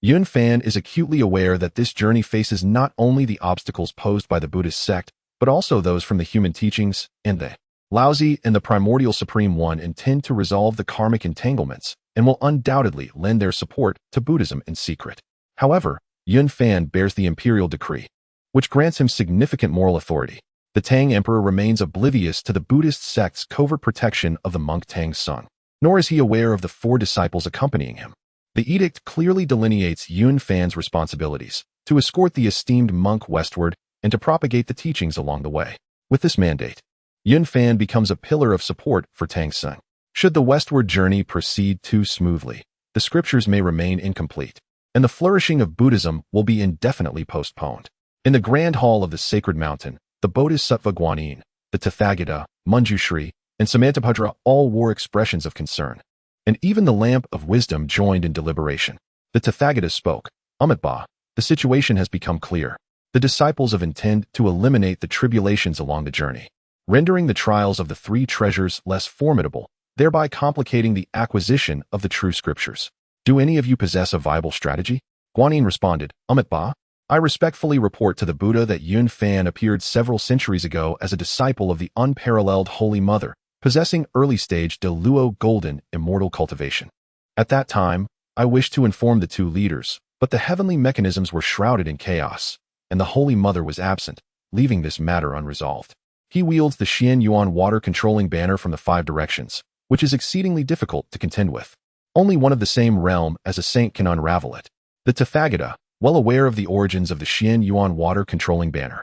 Yunfan is acutely aware that this journey faces not only the obstacles posed by the Buddhist sect, but also those from the human teachings, and the Laozi and the Primordial Supreme One intend to resolve the karmic entanglements and will undoubtedly lend their support to Buddhism in secret. However, Yunfan bears the imperial decree, which grants him significant moral authority. The Tang Emperor remains oblivious to the Buddhist sect's covert protection of the monk Tang Sung, nor is he aware of the 4 disciples accompanying him. The edict clearly delineates Yunfan's responsibilities to escort the esteemed monk westward and to propagate the teachings along the way. With this mandate, Yunfan becomes a pillar of support for Tang Sung. Should the westward journey proceed too smoothly, the scriptures may remain incomplete, and the flourishing of Buddhism will be indefinitely postponed. In the Grand Hall of the Sacred Mountain, the Bodhisattva Guanyin, the Tathagata, Manjushri, and Samantabhadra all wore expressions of concern, and even the lamp of wisdom joined in deliberation. The Tathagata spoke, Amitabha, the situation has become clear. The disciples of intend to eliminate the tribulations along the journey, rendering the trials of the 3 treasures less formidable, thereby complicating the acquisition of the true scriptures. Do any of you possess a viable strategy? Guanyin responded, Amitabha, I respectfully report to the Buddha that Yunfan appeared several centuries ago as a disciple of the unparalleled Holy Mother, possessing early-stage De Luo golden immortal cultivation. At that time, I wished to inform the 2 leaders, but the heavenly mechanisms were shrouded in chaos, and the Holy Mother was absent, leaving this matter unresolved. He wields the Xian Yuan water-controlling banner from the 5 directions, which is exceedingly difficult to contend with. Only one of the same realm as a saint can unravel it. The Tathagata, well aware of the origins of the Xian Yuan water-controlling banner,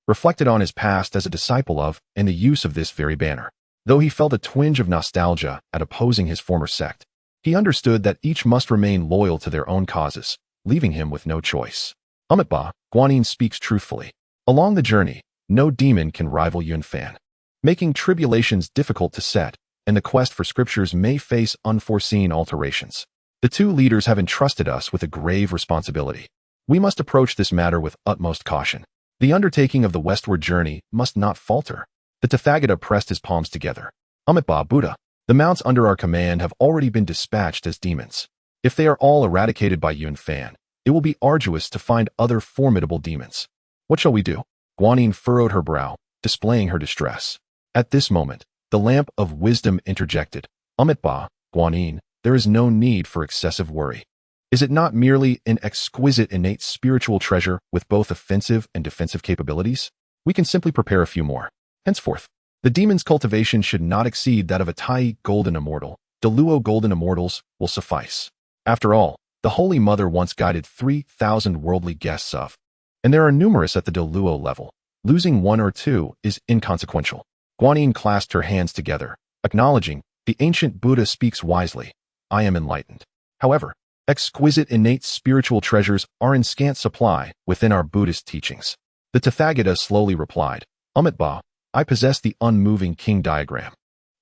reflected on his past as a disciple of and the use of this very banner. Though he felt a twinge of nostalgia at opposing his former sect, he understood that each must remain loyal to their own causes, leaving him with no choice. Amitabha, Guanyin speaks truthfully. Along the journey, no demon can rival Yunfan, making tribulations difficult to set, and the quest for scriptures may face unforeseen alterations. The 2 leaders have entrusted us with a grave responsibility. We must approach this matter with utmost caution. The undertaking of the westward journey must not falter. The Tathagata pressed his palms together. Amitabha Buddha, the mounts under our command have already been dispatched as demons. If they are all eradicated by Yunfan, it will be arduous to find other formidable demons. What shall we do? Guanyin furrowed her brow, displaying her distress. At this moment, the lamp of wisdom interjected. Amitabha, Guanyin, there is no need for excessive worry. Is it not merely an exquisite innate spiritual treasure with both offensive and defensive capabilities? We can simply prepare a few more. Henceforth, the demon's cultivation should not exceed that of a Tai golden immortal. De Luo golden immortals will suffice. After all, the Holy Mother once guided 3,000 worldly guests of, and there are numerous at the De Luo level. Losing 1 or 2 is inconsequential. Guanyin clasped her hands together, acknowledging, the ancient Buddha speaks wisely. I am enlightened. However, exquisite innate spiritual treasures are in scant supply within our Buddhist teachings. The Tathagata slowly replied, Amitabha, I possess the unmoving king diagram,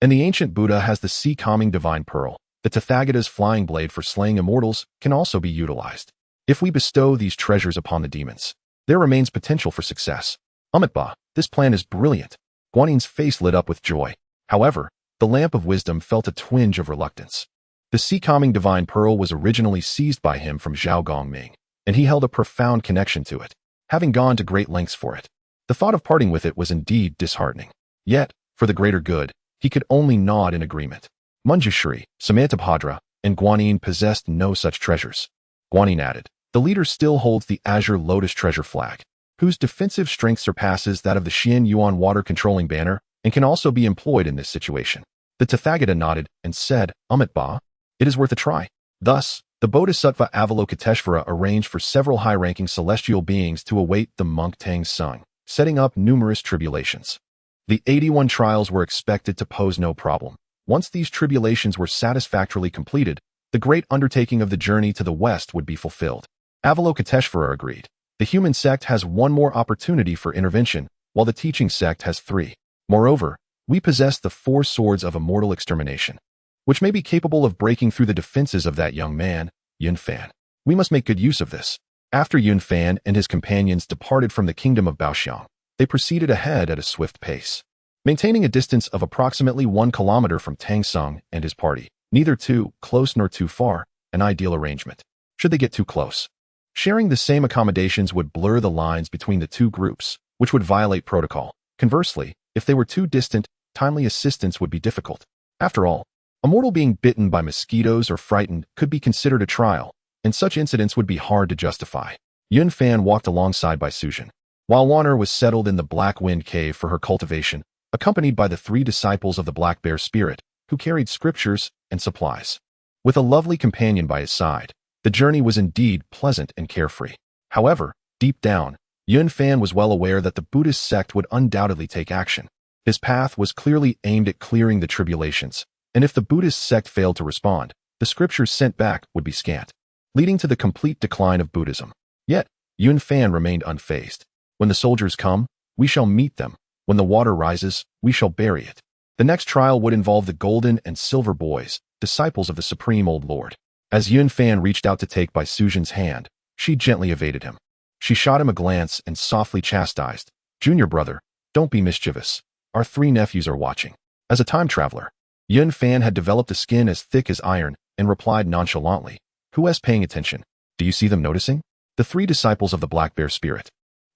and the ancient Buddha has the sea-calming divine pearl. The Tathagata's flying blade for slaying immortals can also be utilized. If we bestow these treasures upon the demons, there remains potential for success. Amitabha, this plan is brilliant. Guanyin's face lit up with joy. However, the lamp of wisdom felt a twinge of reluctance. The sea-calming divine pearl was originally seized by him from Zhao Gongming, and he held a profound connection to it, having gone to great lengths for it. The thought of parting with it was indeed disheartening. Yet, for the greater good, He could only nod in agreement. Manjushri, Samantabhadra, and Guanyin possessed no such treasures. Guanyin added, the leader still holds the Azure Lotus treasure flag, whose defensive strength surpasses that of the Xian Yuan water-controlling banner and can also be employed in this situation. The Tathagata nodded and said, Ba, it is worth a try. Thus, the Bodhisattva Avalokiteshvara arranged for several high-ranking celestial beings to await the monk Tang's son, setting up numerous tribulations. The 81 trials were expected to pose no problem. Once these tribulations were satisfactorily completed, the great undertaking of the journey to the west would be fulfilled. Avalokiteshvara agreed. The human sect has one more opportunity for intervention, while the teaching sect has 3. Moreover, we possess the 4 swords of immortal extermination, which may be capable of breaking through the defenses of that young man, Yun Fan. We must make good use of this. After Yun Fan and his companions departed from the kingdom of Baoxiang, they proceeded ahead at a swift pace, maintaining a distance of approximately 1 kilometer from Tang Sung and his party, neither too close nor too far, an ideal arrangement. Should they get too close, sharing the same accommodations would blur the lines between the two groups, which would violate protocol. Conversely, if they were too distant, timely assistance would be difficult. After all, a mortal being bitten by mosquitoes or frightened could be considered a trial, and such incidents would be hard to justify. Yun Fan walked alongside by Sujin, while Wanner was settled in the Black Wind Cave for her cultivation, accompanied by the 3 disciples of the Black Bear Spirit, who carried scriptures and supplies. With a lovely companion by his side, the journey was indeed pleasant and carefree. However, deep down, Yun Fan was well aware that the Buddhist sect would undoubtedly take action. His path was clearly aimed at clearing the tribulations, and if the Buddhist sect failed to respond, the scriptures sent back would be scant, leading to the complete decline of Buddhism. Yet, Yun Fan remained unfazed. When the soldiers come, we shall meet them. When the water rises, we shall bury it. The next trial would involve the Golden and Silver Boys, disciples of the Supreme Old Lord. As Yun Fan reached out to take by Sujin's hand, she gently evaded him. She shot him a glance and softly chastised, Junior brother, don't be mischievous. Our 3 nephews are watching. As a time traveler, Yun Fan had developed a skin as thick as iron and replied nonchalantly, who is paying attention? Do you see them noticing? The 3 disciples of the Black Bear Spirit,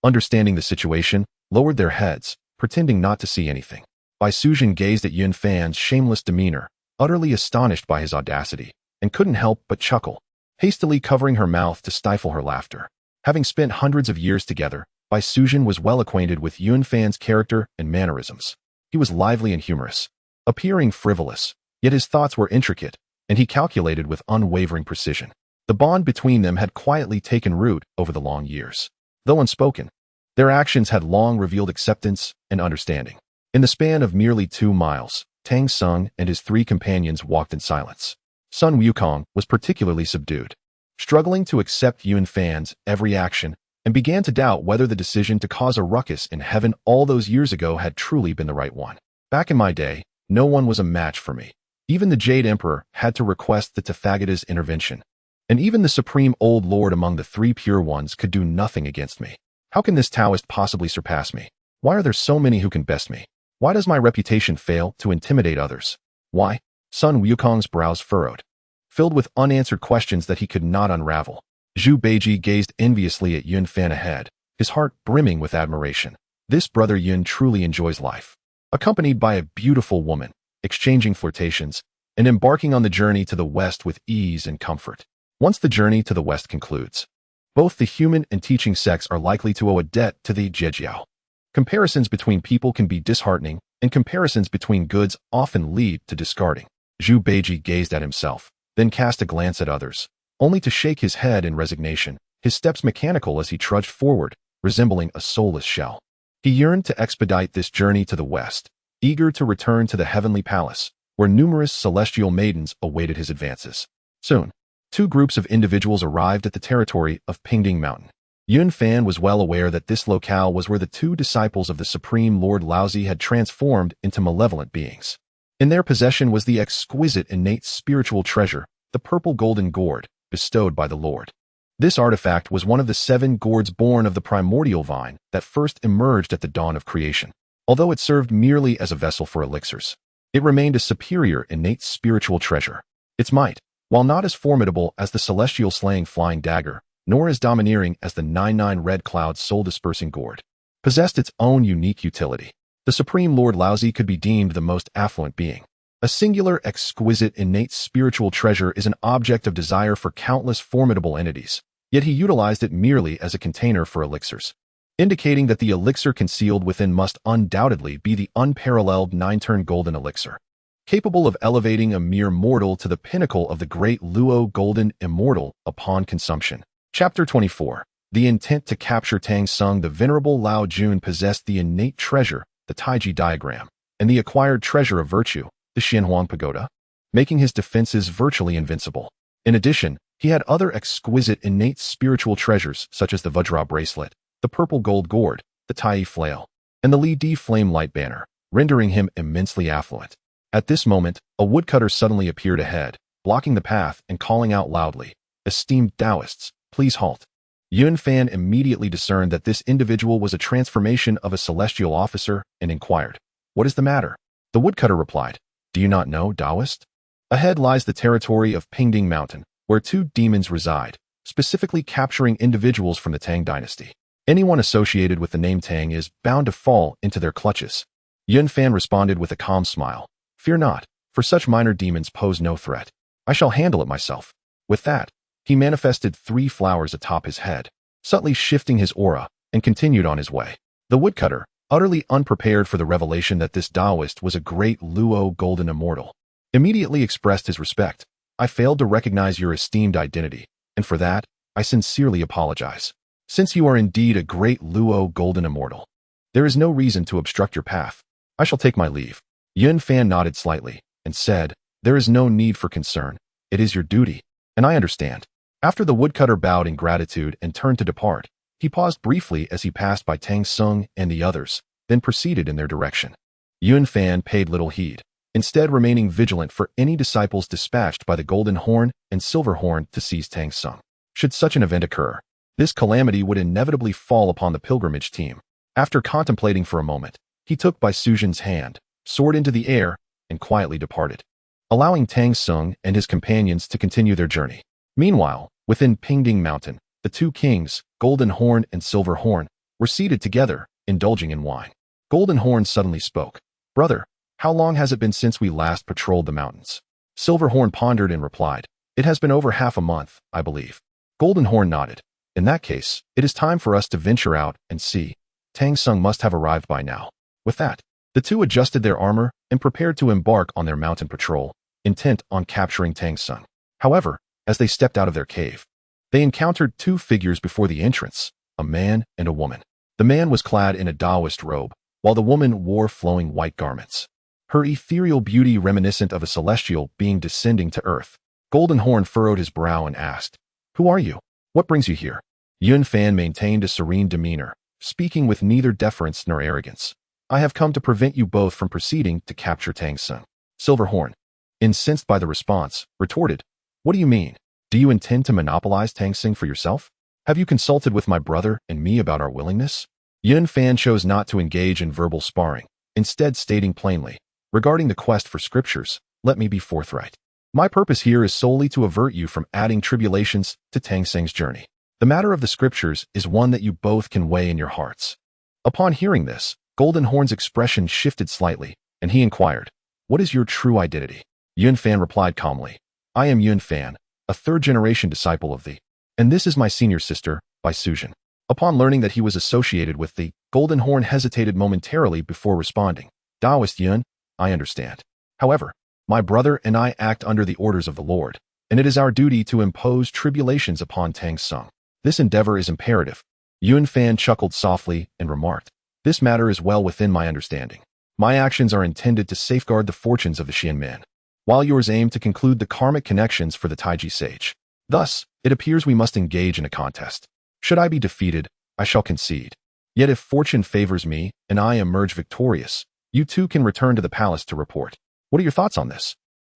understanding the situation, lowered their heads, pretending not to see anything. Bai Sujin gazed at Yun Fan's shameless demeanor, utterly astonished by his audacity, and couldn't help but chuckle, hastily covering her mouth to stifle her laughter. Having spent hundreds of years together, Bai Sujin was well acquainted with Yun Fan's character and mannerisms. He was lively and humorous, appearing frivolous, yet his thoughts were intricate, and he calculated with unwavering precision. The bond between them had quietly taken root over the long years. Though unspoken, their actions had long revealed acceptance and understanding. In the span of merely 2 miles, Tang Sung and his 3 companions walked in silence. Sun Wukong was particularly subdued, struggling to accept Yun Fan's every action, and began to doubt whether the decision to cause a ruckus in heaven all those years ago had truly been the right one. Back in my day, no one was a match for me. Even the Jade Emperor had to request the Tathagata's intervention, and even the Supreme Old Lord among the 3 Pure Ones could do nothing against me. How can this Taoist possibly surpass me? Why are there so many who can best me? Why does my reputation fail to intimidate others? Why? Sun Wukong's brows furrowed, filled with unanswered questions that he could not unravel. Zhu Beiji gazed enviously at Yun Fan ahead, his heart brimming with admiration. This brother Yun truly enjoys life. Accompanied by a beautiful woman, exchanging flirtations, and embarking on the journey to the west with ease and comfort. Once the journey to the west concludes, both the human and teaching sects are likely to owe a debt to the Zhejiao. Comparisons between people can be disheartening, and comparisons between goods often lead to discarding. Zhu Beiji gazed at himself, then cast a glance at others, only to shake his head in resignation, his steps mechanical as he trudged forward, resembling a soulless shell. He yearned to expedite this journey to the west, eager to return to the heavenly palace, where numerous celestial maidens awaited his advances. Soon, 2 groups of individuals arrived at the territory of Pingding Mountain. Yun Fan was well aware that this locale was where the 2 disciples of the Supreme Lord Laozi had transformed into malevolent beings. In their possession was the exquisite innate spiritual treasure, the purple golden gourd, bestowed by the Lord. This artifact was one of the 7 gourds born of the primordial vine that first emerged at the dawn of creation. Although it served merely as a vessel for elixirs, it remained a superior innate spiritual treasure. Its might, while not as formidable as the celestial slaying flying dagger, nor as domineering as the 99 red cloud soul-dispersing gourd, possessed its own unique utility. The Supreme Lord Laozi could be deemed the most affluent being. A singular, exquisite, innate spiritual treasure is an object of desire for countless formidable entities, yet he utilized it merely as a container for elixirs, indicating that the elixir concealed within must undoubtedly be the unparalleled 9-turn golden elixir, capable of elevating a mere mortal to the pinnacle of the great Luo golden immortal upon consumption. Chapter 24. The intent to capture Tang Sung. The venerable Lao Jun possessed the innate treasure, the Taiji diagram, and the acquired treasure of virtue, the Huanghuang pagoda, making his defenses virtually invincible. In addition, he had other exquisite innate spiritual treasures such as the Vajra bracelet, the purple gold gourd, the Tai flail, and the Li Di flame light banner, rendering him immensely affluent. At this moment, a woodcutter suddenly appeared ahead, blocking the path and calling out loudly, "Esteemed Taoists, please halt." Yun Fan immediately discerned that this individual was a transformation of a celestial officer and inquired, "What is the matter?" The woodcutter replied, "Do you not know, Taoist? Ahead lies the territory of Pingding Mountain, where 2 demons reside, specifically capturing individuals from the Tang dynasty. Anyone associated with the name Tang is bound to fall into their clutches." Yun Fan responded with a calm smile, "Fear not, for such minor demons pose no threat. I shall handle it myself." With that, he manifested 3 flowers atop his head, subtly shifting his aura, and continued on his way. The woodcutter, utterly unprepared for the revelation that this Taoist was a great Luo golden immortal, immediately expressed his respect. "I failed to recognize your esteemed identity, and for that, I sincerely apologize. Since you are indeed a great Luo golden immortal, there is no reason to obstruct your path. I shall take my leave." Yun Fan nodded slightly and said, "There is no need for concern. It is your duty, and I understand." After the woodcutter bowed in gratitude and turned to depart, he paused briefly as he passed by Tang Sung and the others, then proceeded in their direction. Yun Fan paid little heed, instead remaining vigilant for any disciples dispatched by the Golden Horn and Silver Horn to seize Tang Sung. Should such an event occur, this calamity would inevitably fall upon the pilgrimage team. After contemplating for a moment, he took Bai Sujin's hand, soared into the air, and quietly departed, allowing Tang Sung and his companions to continue their journey. Meanwhile, within Pingding Mountain, the 2 kings, Golden Horn and Silver Horn, were seated together, indulging in wine. Golden Horn suddenly spoke, "Brother, how long has it been since we last patrolled the mountains?" Silver Horn pondered and replied, "It has been over half a month, I believe." Golden Horn nodded. "In that case, it is time for us to venture out and see. Tang Sung must have arrived by now." With that, the 2 adjusted their armor and prepared to embark on their mountain patrol, intent on capturing Tang Sung. However, as they stepped out of their cave, they encountered 2 figures before the entrance, a man and a woman. The man was clad in a Taoist robe, while the woman wore flowing white garments, her ethereal beauty reminiscent of a celestial being descending to earth. Golden Horn furrowed his brow and asked, "Who are you? What brings you here?" Yun Fan maintained a serene demeanor, speaking with neither deference nor arrogance. "I have come to prevent you both from proceeding to capture Tang Sung." Silver Horn, incensed by the response, retorted, "What do you mean? Do you intend to monopolize Tang Sung for yourself? Have you consulted with my brother and me about our willingness?" Yun Fan chose not to engage in verbal sparring, instead stating plainly, "Regarding the quest for scriptures, let me be forthright. My purpose here is solely to avert you from adding tribulations to Tang Sung's journey. The matter of the scriptures is one that you both can weigh in your hearts." Upon hearing this, Golden Horn's expression shifted slightly, and he inquired, "What is your true identity?" Yun Fan replied calmly, "I am Yun Fan, a 3rd-generation disciple of thee, and this is my senior sister, Bai Sujin." Upon learning that he was associated with the Golden Horn hesitated momentarily before responding, "Taoist Yun, I understand. However, my brother and I act under the orders of the Lord, and it is our duty to impose tribulations upon Tang Sung. This endeavor is imperative." Yun Fan chuckled softly and remarked, "This matter is well within my understanding. My actions are intended to safeguard the fortunes of the Xian men, while yours aim to conclude the karmic connections for the Taiji sage. Thus, it appears we must engage in a contest. Should I be defeated, I shall concede. Yet if fortune favors me and I emerge victorious, you 2 can return to the palace to report. What are your thoughts on this?"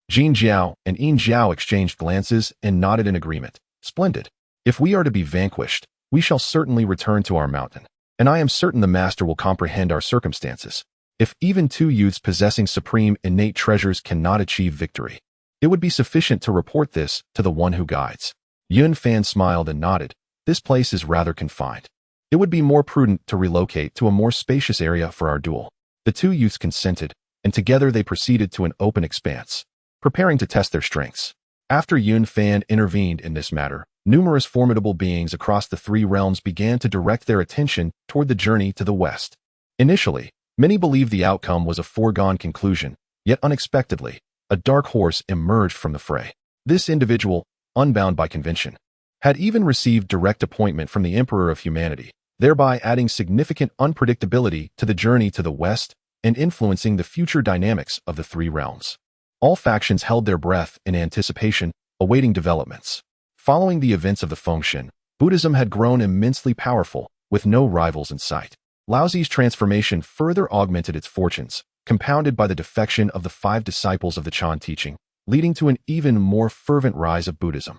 Jin Jiao and Yin Jiao exchanged glances and nodded in agreement. "Splendid. If we are to be vanquished, we shall certainly return to our mountain, and I am certain the master will comprehend our circumstances. If even 2 youths possessing supreme innate treasures cannot achieve victory, it would be sufficient to report this to the one who guides." Yun Fan smiled and nodded. "This place is rather confined. It would be more prudent to relocate to a more spacious area for our duel." The two youths consented, and together they proceeded to an open expanse, preparing to test their strengths. After Yun Fan intervened in this matter, numerous formidable beings across the three realms began to direct their attention toward the journey to the west. Initially, many believed the outcome was a foregone conclusion, yet unexpectedly, a dark horse emerged from the fray. This individual, unbound by convention, had even received direct appointment from the Emperor of Humanity, thereby adding significant unpredictability to the journey to the west and influencing the future dynamics of the three realms. All factions held their breath in anticipation, awaiting developments. Following the events of the Fengshen, Buddhism had grown immensely powerful, with no rivals in sight. Laozi's transformation further augmented its fortunes, compounded by the defection of the 5 disciples of the Chan teaching, leading to an even more fervent rise of Buddhism.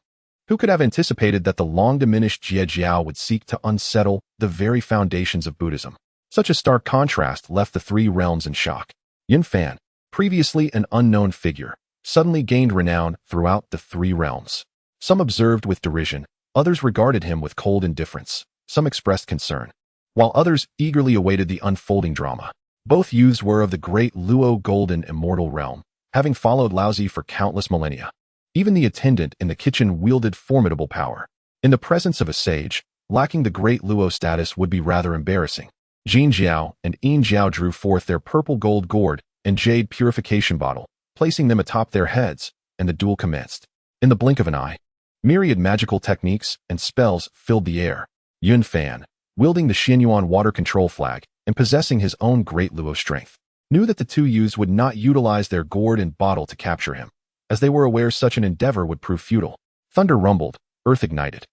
Who could have anticipated that the long-diminished Jie Jiao would seek to unsettle the very foundations of Buddhism? Such a stark contrast left the three realms in shock. Yun Fan, previously an unknown figure, suddenly gained renown throughout the three realms. Some observed with derision, others regarded him with cold indifference, some expressed concern, while others eagerly awaited the unfolding drama. Both youths were of the great Luo Golden Immortal realm, having followed Laozi for countless millennia. Even the attendant in the kitchen wielded formidable power. In the presence of a sage, lacking the great Luo status would be rather embarrassing. Jin Jiao and Yin Jiao drew forth their purple gold gourd and jade purification bottle, placing them atop their heads, and the duel commenced. In the blink of an eye, myriad magical techniques and spells filled the air. Yun Fan, wielding the Xianyuan water control flag and possessing his own great Luo strength, knew that the two youths would not utilize their gourd and bottle to capture him, as they were aware such an endeavor would prove futile. Thunder rumbled, earth ignited,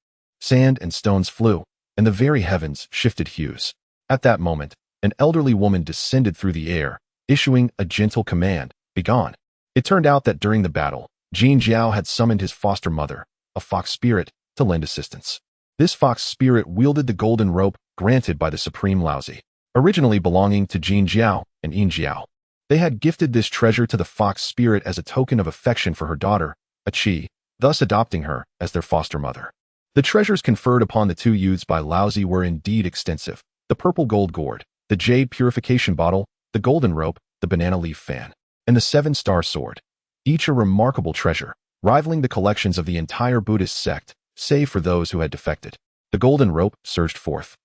sand and stones flew, and the very heavens shifted hues. At that moment, an elderly woman descended through the air, issuing a gentle command, "Begone." It turned out that during the battle, Jin Jiao had summoned his foster mother, a fox spirit, to lend assistance. This fox spirit wielded the golden rope granted by the Supreme Laozi, originally belonging to Jin Jiao and Yin Jiao. They had gifted this treasure to the fox spirit as a token of affection for her daughter, a chi, thus adopting her as their foster mother. The treasures conferred upon the two youths by Laozi were indeed extensive: the purple gold gourd, the jade purification bottle, the golden rope, the banana leaf fan, and the 7-star sword, each a remarkable treasure, rivaling the collections of the entire Buddhist sect, save for those who had defected. The golden rope surged forth,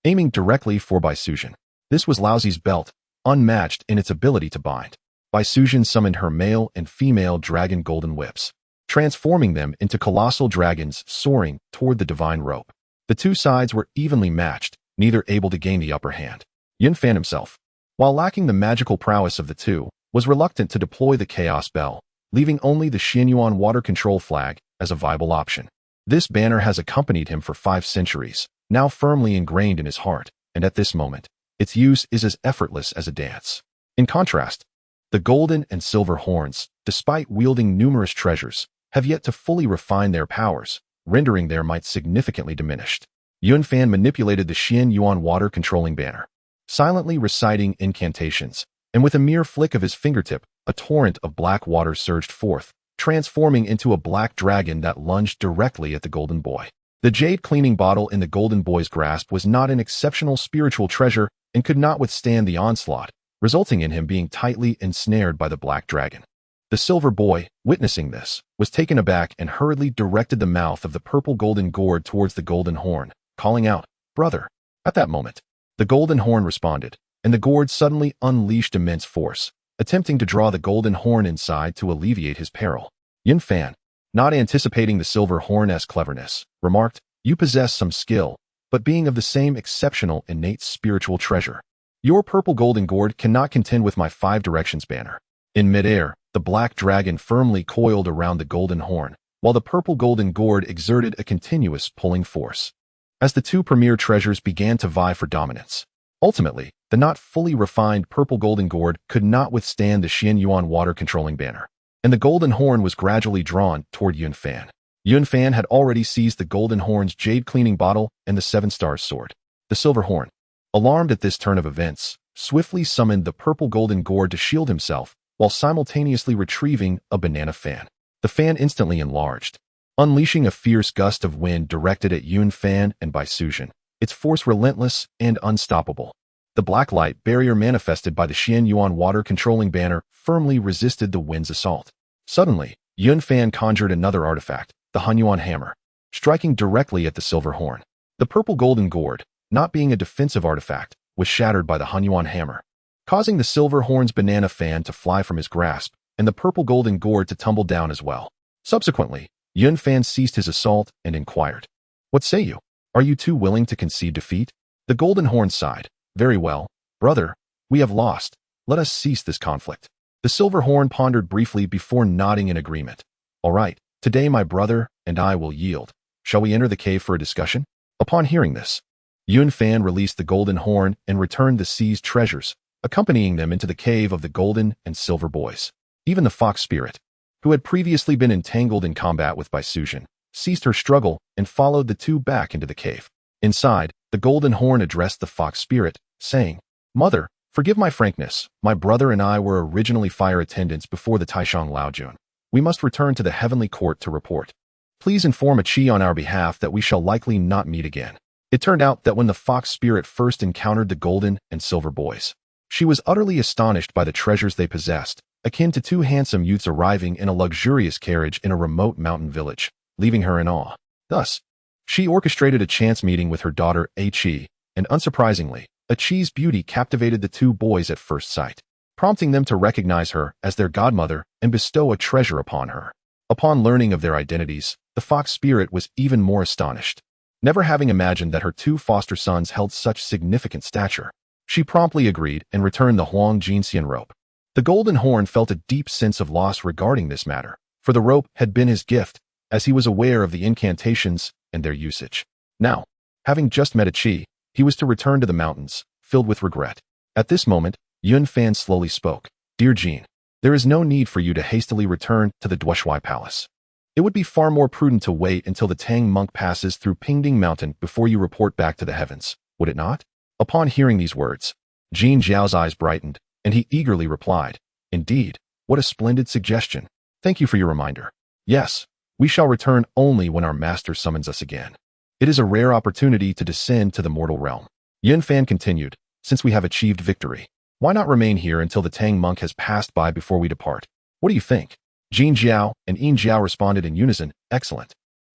aiming directly for Bai Suzhen. This was Laozi's belt, unmatched in its ability to bind. Bai Suzhen summoned her male and female dragon golden whips, transforming them into colossal dragons soaring toward the divine rope. The two sides were evenly matched, neither able to gain the upper hand. Yun Fan himself, while lacking the magical prowess of the two, was reluctant to deploy the Chaos Bell, leaving only the Xianyuan water control flag as a viable option. This banner has accompanied him for 5 centuries, now firmly ingrained in his heart, and at this moment, its use is as effortless as a dance. In contrast, the golden and silver horns, despite wielding numerous treasures, have yet to fully refine their powers, rendering their might significantly diminished. Yun Fan manipulated the Xianyuan water controlling banner, silently reciting incantations, and with a mere flick of his fingertip, a torrent of black water surged forth, transforming into a black dragon that lunged directly at the golden boy. The jade cleaning bottle in the golden boy's grasp was not an exceptional spiritual treasure and could not withstand the onslaught, resulting in him being tightly ensnared by the black dragon. The silver boy, witnessing this, was taken aback and hurriedly directed the mouth of the purple golden gourd towards the golden horn, calling out, "Brother." At that moment, the golden horn responded, and the gourd suddenly unleashed immense force, attempting to draw the golden horn inside to alleviate his peril. Yun Fan, not anticipating the silver horn's cleverness, remarked, "You possess some skill, but being of the same exceptional innate spiritual treasure, your purple golden gourd cannot contend with my 5 directions banner." In midair, the black dragon firmly coiled around the golden horn, while the purple golden gourd exerted a continuous pulling force. As the two premier treasures began to vie for dominance, ultimately, the not fully refined purple golden gourd could not withstand the Xianyuan water controlling banner, and the golden horn was gradually drawn toward Yun Fan. Yun Fan had already seized the golden horn's jade cleaning bottle and the 7-star sword. The silver horn, alarmed at this turn of events, swiftly summoned the purple golden gourd to shield himself, while simultaneously retrieving a banana fan. The fan instantly enlarged, unleashing a fierce gust of wind directed at Yun Fan and Bai Suzhen, its force relentless and unstoppable. The black light barrier manifested by the Xian Yuan water-controlling banner firmly resisted the wind's assault. Suddenly, Yun Fan conjured another artifact, the Huanghuang hammer, striking directly at the silver horn. The purple golden gourd, not being a defensive artifact, was shattered by the Huanghuang hammer, causing the silver horn's banana fan to fly from his grasp and the purple golden gourd to tumble down as well. Subsequently, Yun Fan ceased his assault and inquired, "What say you? Are you too willing to concede defeat?" The golden horn sighed, "Very well, brother, we have lost. Let us cease this conflict." The silver horn pondered briefly before nodding in agreement. "All right, today my brother and I will yield. Shall we enter the cave for a discussion?" Upon hearing this, Yun Fan released the golden horn and returned the seized treasures, accompanying them into the cave of the golden and silver boys. Even the fox spirit, who had previously been entangled in combat with Bai Suzhen, ceased her struggle and followed the two back into the cave. Inside, the golden horn addressed the fox spirit, saying, "Mother, forgive my frankness. My brother and I were originally fire attendants before the Taishang Laojun. We must return to the heavenly court to report. Please inform a Qi on our behalf that we shall likely not meet again." It turned out that when the fox spirit first encountered the golden and silver boys, she was utterly astonished by the treasures they possessed, akin to two handsome youths arriving in a luxurious carriage in a remote mountain village, leaving her in awe. Thus, she orchestrated a chance meeting with her daughter, A Qi, and unsurprisingly, A Qi's beauty captivated the two boys at first sight, prompting them to recognize her as their godmother and bestow a treasure upon her. Upon learning of their identities, the fox spirit was even more astonished, never having imagined that her two foster sons held such significant stature. She promptly agreed and returned the Huang Jinxian rope. The golden horn felt a deep sense of loss regarding this matter, for the rope had been his gift, as he was aware of the incantations and their usage. Now, having just met a Qi, he was to return to the mountains, filled with regret. At this moment, Yun Fan slowly spoke. "Dear Jean, there is no need for you to hastily return to the Duoshui Palace. It would be far more prudent to wait until the Tang monk passes through Pingding Mountain before you report back to the heavens, would it not?" Upon hearing these words, Jin Zhao's eyes brightened, and he eagerly replied, "Indeed, what a splendid suggestion. Thank you for your reminder. Yes, we shall return only when our master summons us again. It is a rare opportunity to descend to the mortal realm." Yun Fan continued, "Since we have achieved victory, why not remain here until the Tang monk has passed by before we depart? What do you think?" Jin Zhao and Yin Zhao responded in unison, "Excellent.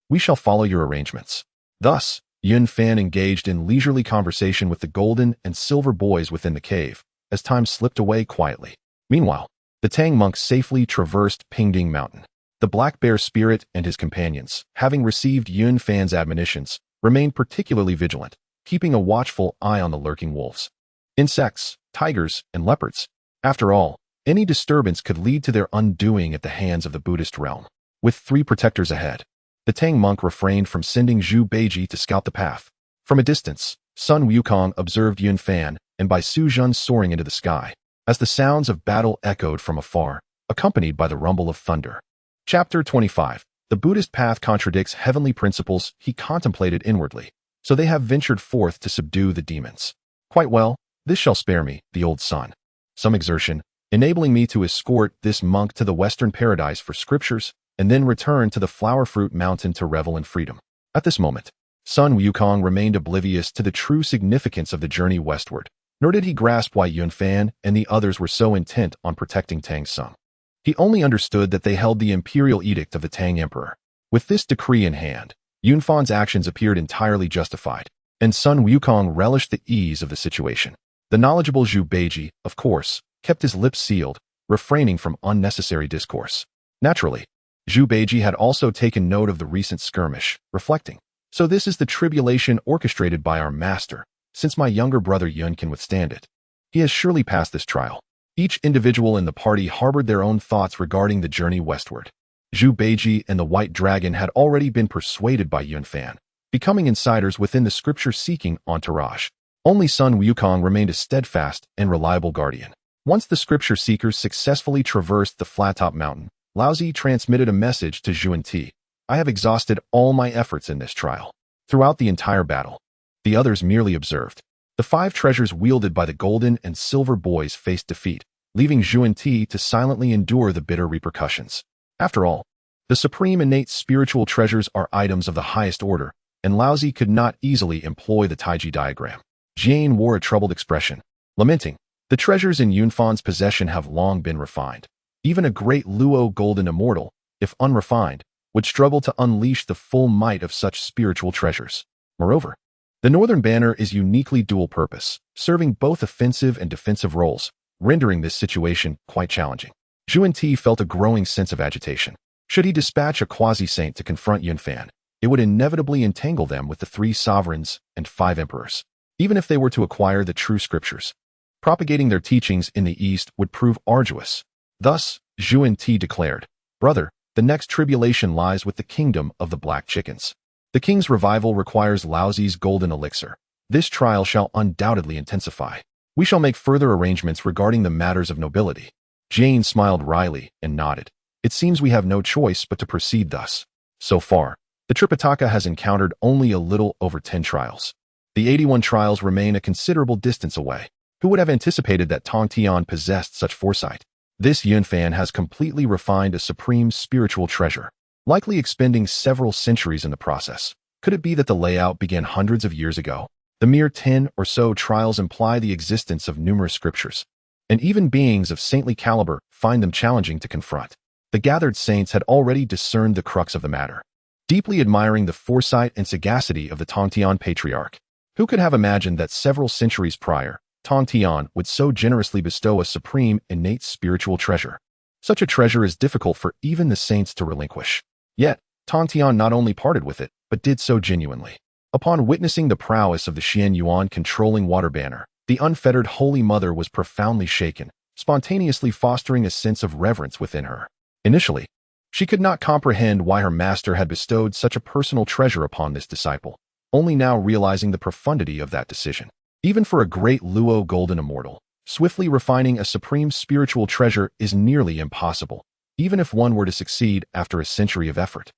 We shall follow your arrangements." Thus, Yun Fan engaged in leisurely conversation with the golden and silver boys within the cave, as time slipped away quietly. Meanwhile, the Tang monk safely traversed Pingding Mountain. The black bear spirit and his companions, having received Yun Fan's admonitions, remained particularly vigilant, keeping a watchful eye on the lurking wolves, insects, tigers, and leopards. After all, any disturbance could lead to their undoing at the hands of the Buddhist realm. With 3 protectors ahead, the Tang monk refrained from sending Zhu Beiji to scout the path. From a distance, Sun Wukong observed Yun Fan and Bai Suzhen soaring into the sky, as the sounds of battle echoed from afar, accompanied by the rumble of thunder. Chapter 25. The Buddhist path contradicts heavenly principles he contemplated inwardly, so they have ventured forth to subdue the demons. Quite well, this shall spare me, the old sun, some exertion, enabling me to escort this monk to the western paradise for scriptures, and then return to the flower fruit mountain to revel in freedom. At this moment, Sun Wukong remained oblivious to the true significance of the journey westward, nor did he grasp why Yun Fan and the others were so intent on protecting Tang Sung. He only understood that they held the imperial edict of the Tang Emperor. With this decree in hand, Yun Fan's actions appeared entirely justified, and Sun Wukong relished the ease of the situation. The knowledgeable Zhu Beiji, of course, kept his lips sealed, refraining from unnecessary discourse. Naturally, Zhu Beiji had also taken note of the recent skirmish, reflecting, "So this is the tribulation orchestrated by our master, since my younger brother Yun can withstand it. He has surely passed this trial." Each individual in the party harbored their own thoughts regarding the journey westward. Zhu Beiji and the White Dragon had already been persuaded by Yun Fan, becoming insiders within the scripture-seeking entourage. Only Sun Wukong remained a steadfast and reliable guardian. Once the scripture-seekers successfully traversed the flat-top mountain, Laozi transmitted a message to Zhu and Ti. "I have exhausted all my efforts in this trial." Throughout the entire battle, the others merely observed. The 5 treasures wielded by the golden and silver boys faced defeat, leaving Zhu and Ti to silently endure the bitter repercussions. After all, the supreme innate spiritual treasures are items of the highest order, and Laozi could not easily employ the Taiji diagram. Jane wore a troubled expression, lamenting, "The treasures in Yunfan's possession have long been refined. Even a great Luo golden immortal, if unrefined, would struggle to unleash the full might of such spiritual treasures. Moreover, the Northern Banner is uniquely dual-purpose, serving both offensive and defensive roles, rendering this situation quite challenging." Zhuan Ti felt a growing sense of agitation. Should he dispatch a quasi-saint to confront Yunfan, it would inevitably entangle them with the 3 sovereigns and 5 emperors. Even if they were to acquire the true scriptures, propagating their teachings in the East would prove arduous. Thus, Zhuan Ti declared, "Brother, the next tribulation lies with the kingdom of the black chickens. The king's revival requires Laozi's golden elixir. This trial shall undoubtedly intensify. We shall make further arrangements regarding the matters of nobility." Jane smiled wryly and nodded. "It seems we have no choice but to proceed thus." So far, the Tripitaka has encountered only a little over 10 trials. The 81 trials remain a considerable distance away. Who would have anticipated that Tong Tian possessed such foresight? This Yunfan has completely refined a supreme spiritual treasure, likely expending several centuries in the process. Could it be that the layout began hundreds of years ago? The mere 10 or so trials imply the existence of numerous scriptures, and even beings of saintly caliber find them challenging to confront. The gathered saints had already discerned the crux of the matter, deeply admiring the foresight and sagacity of the Tongtian patriarch. Who could have imagined that several centuries prior, Tongtian would so generously bestow a supreme, innate spiritual treasure? Such a treasure is difficult for even the saints to relinquish. Yet, Tongtian not only parted with it, but did so genuinely. Upon witnessing the prowess of the Xian Yuan controlling water banner, the unfettered Holy Mother was profoundly shaken, spontaneously fostering a sense of reverence within her. Initially, she could not comprehend why her master had bestowed such a personal treasure upon this disciple, only now realizing the profundity of that decision. Even for a great Luo golden immortal, swiftly refining a supreme spiritual treasure is nearly impossible, even if one were to succeed after a century of effort.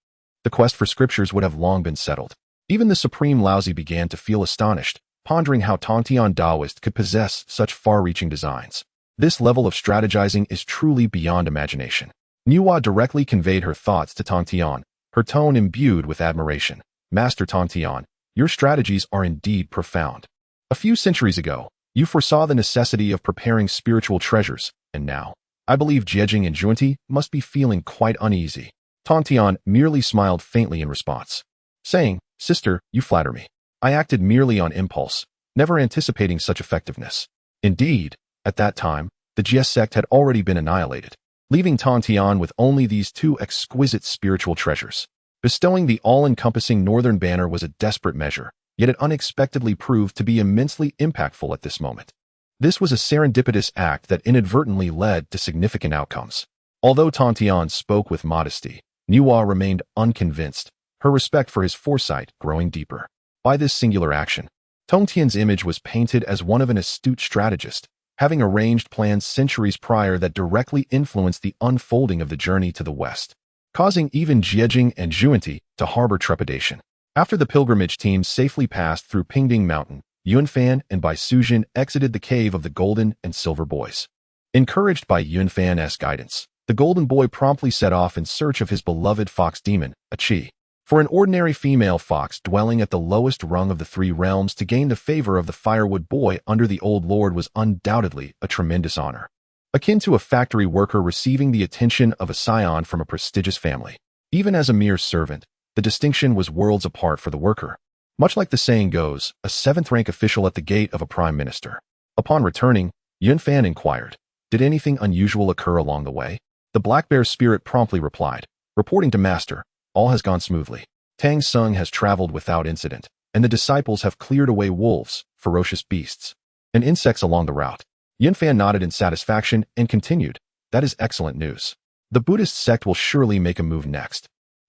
The quest for scriptures would have long been settled. Even the supreme Laozi began to feel astonished, pondering how Tongtian Taoist could possess such far-reaching designs. This level of strategizing is truly beyond imagination. Nuwa directly conveyed her thoughts to Tongtian, her tone imbued with admiration. "Master Tongtian, your strategies are indeed profound. A few centuries ago, you foresaw the necessity of preparing spiritual treasures, and now, I believe Jiejing and Junti must be feeling quite uneasy." Tongtian merely smiled faintly in response, saying, "Sister, you flatter me. I acted merely on impulse, never anticipating such effectiveness." Indeed, at that time, the Jie Sect had already been annihilated, leaving Tongtian with only these 2 exquisite spiritual treasures. Bestowing the all-encompassing Northern Banner was a desperate measure, yet it unexpectedly proved to be immensely impactful at this moment. This was a serendipitous act that inadvertently led to significant outcomes. Although Tongtian spoke with modesty, Nuwa remained unconvinced, her respect for his foresight growing deeper. By this singular action, Tongtian's image was painted as one of an astute strategist, having arranged plans centuries prior that directly influenced the unfolding of the journey to the west, causing even Jiejing and Zhuanti to harbor trepidation. After the pilgrimage team safely passed through Pingding Mountain, Yunfan and Bai Sujin exited the cave of the Golden and Silver Boys. Encouraged by Yunfan's guidance, the Golden Boy promptly set off in search of his beloved fox demon, a Qi. For an ordinary female fox dwelling at the lowest rung of the 3 realms to gain the favor of the Firewood Boy under the Old Lord was undoubtedly a tremendous honor, akin to a factory worker receiving the attention of a scion from a prestigious family. Even as a mere servant, the distinction was worlds apart for the worker. Much like the saying goes, a 7th-rank official at the gate of a prime minister. Upon returning, Yunfan inquired, "Did anything unusual occur along the way?" The Black Bear's spirit promptly replied, "Reporting to Master, all has gone smoothly. Tang Sung has traveled without incident, and the disciples have cleared away wolves, ferocious beasts, and insects along the route." Yunfan nodded in satisfaction and continued, "That is excellent news. The Buddhist sect will surely make a move next.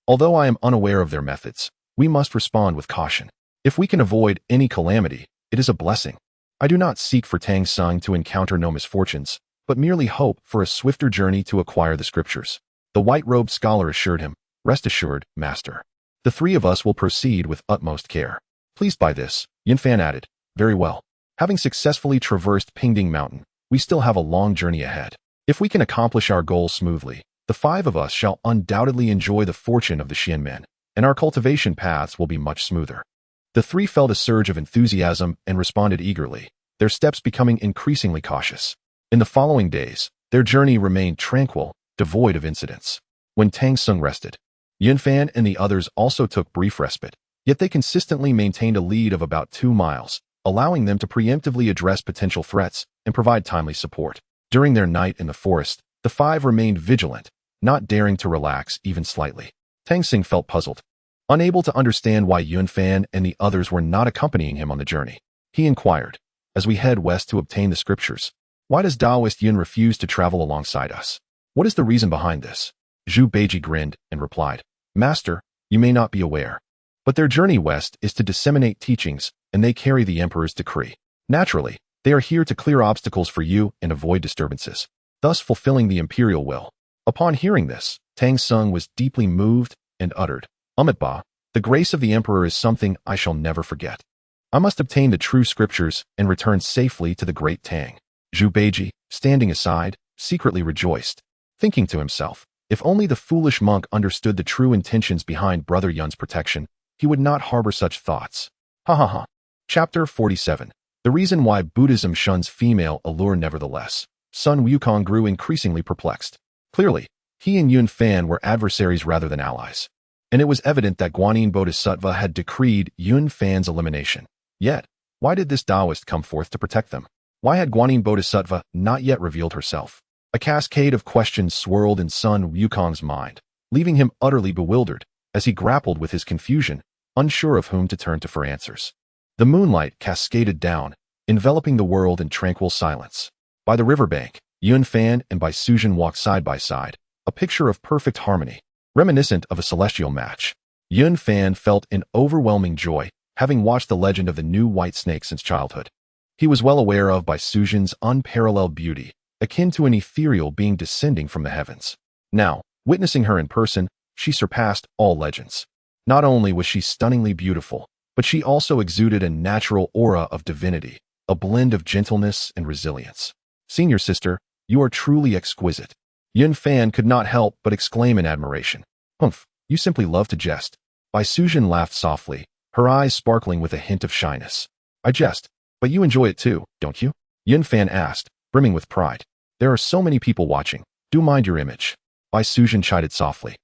Although I am unaware of their methods, we must respond with caution. If we can avoid any calamity, it is a blessing. I do not seek for Tang Sung to encounter no misfortunes, but merely hope for a swifter journey to acquire the scriptures." The white-robed scholar assured him, "Rest assured, Master. The 3 of us will proceed with utmost care." Pleased by this, Yunfan added, "Very well. Having successfully traversed Pingding Mountain, we still have a long journey ahead. If we can accomplish our goal smoothly, the 5 of us shall undoubtedly enjoy the fortune of the Xian men, and our cultivation paths will be much smoother." The three felt a surge of enthusiasm and responded eagerly, their steps becoming increasingly cautious. In the following days, their journey remained tranquil, devoid of incidents. When Tang Sung rested, Yunfan and the others also took brief respite, yet they consistently maintained a lead of about 2 miles, allowing them to preemptively address potential threats and provide timely support. During their night in the forest, the five remained vigilant, not daring to relax even slightly. Tang Sung felt puzzled, unable to understand why Yunfan and the others were not accompanying him on the journey. He inquired, as we head west to obtain the scriptures, why does Taoist Yun refuse to travel alongside us? What is the reason behind this? Zhu Beiji grinned and replied, Master, you may not be aware, but their journey west is to disseminate teachings, and they carry the Emperor's decree. Naturally, they are here to clear obstacles for you and avoid disturbances, thus fulfilling the imperial will. Upon hearing this, Tang Sung was deeply moved and uttered, Ba, the grace of the Emperor is something I shall never forget. I must obtain the true scriptures and return safely to the great Tang. Zhu Beiji, standing aside, secretly rejoiced, thinking to himself, if only the foolish monk understood the true intentions behind Brother Yun's protection, he would not harbor such thoughts. Ha ha ha. Chapter 47. The reason why Buddhism shuns female allure. Nevertheless, Sun Wukong grew increasingly perplexed. Clearly, he and Yun Fan were adversaries rather than allies, and it was evident that Guanyin Bodhisattva had decreed Yun Fan's elimination. Yet, why did this Taoist come forth to protect them? Why had Guanyin Bodhisattva not yet revealed herself? A cascade of questions swirled in Sun Wukong's mind, leaving him utterly bewildered as he grappled with his confusion, unsure of whom to turn to for answers. The moonlight cascaded down, enveloping the world in tranquil silence. By the riverbank, Yun Fan and Bai Sujin walked side by side, a picture of perfect harmony, reminiscent of a celestial match. Yun Fan felt an overwhelming joy, having watched the legend of the new white snake since childhood. He was well aware of Bai Sujin's unparalleled beauty, akin to an ethereal being descending from the heavens. Now, witnessing her in person, she surpassed all legends. Not only was she stunningly beautiful, but she also exuded a natural aura of divinity, a blend of gentleness and resilience. Senior sister, you are truly exquisite. Yun Fan could not help but exclaim in admiration. Humph, you simply love to jest. Bai Sujin laughed softly, her eyes sparkling with a hint of shyness. I jest, but you enjoy it too, don't you? Yun Fan asked, brimming with pride. There are so many people watching. Do mind your image. Bai Sujin chided softly,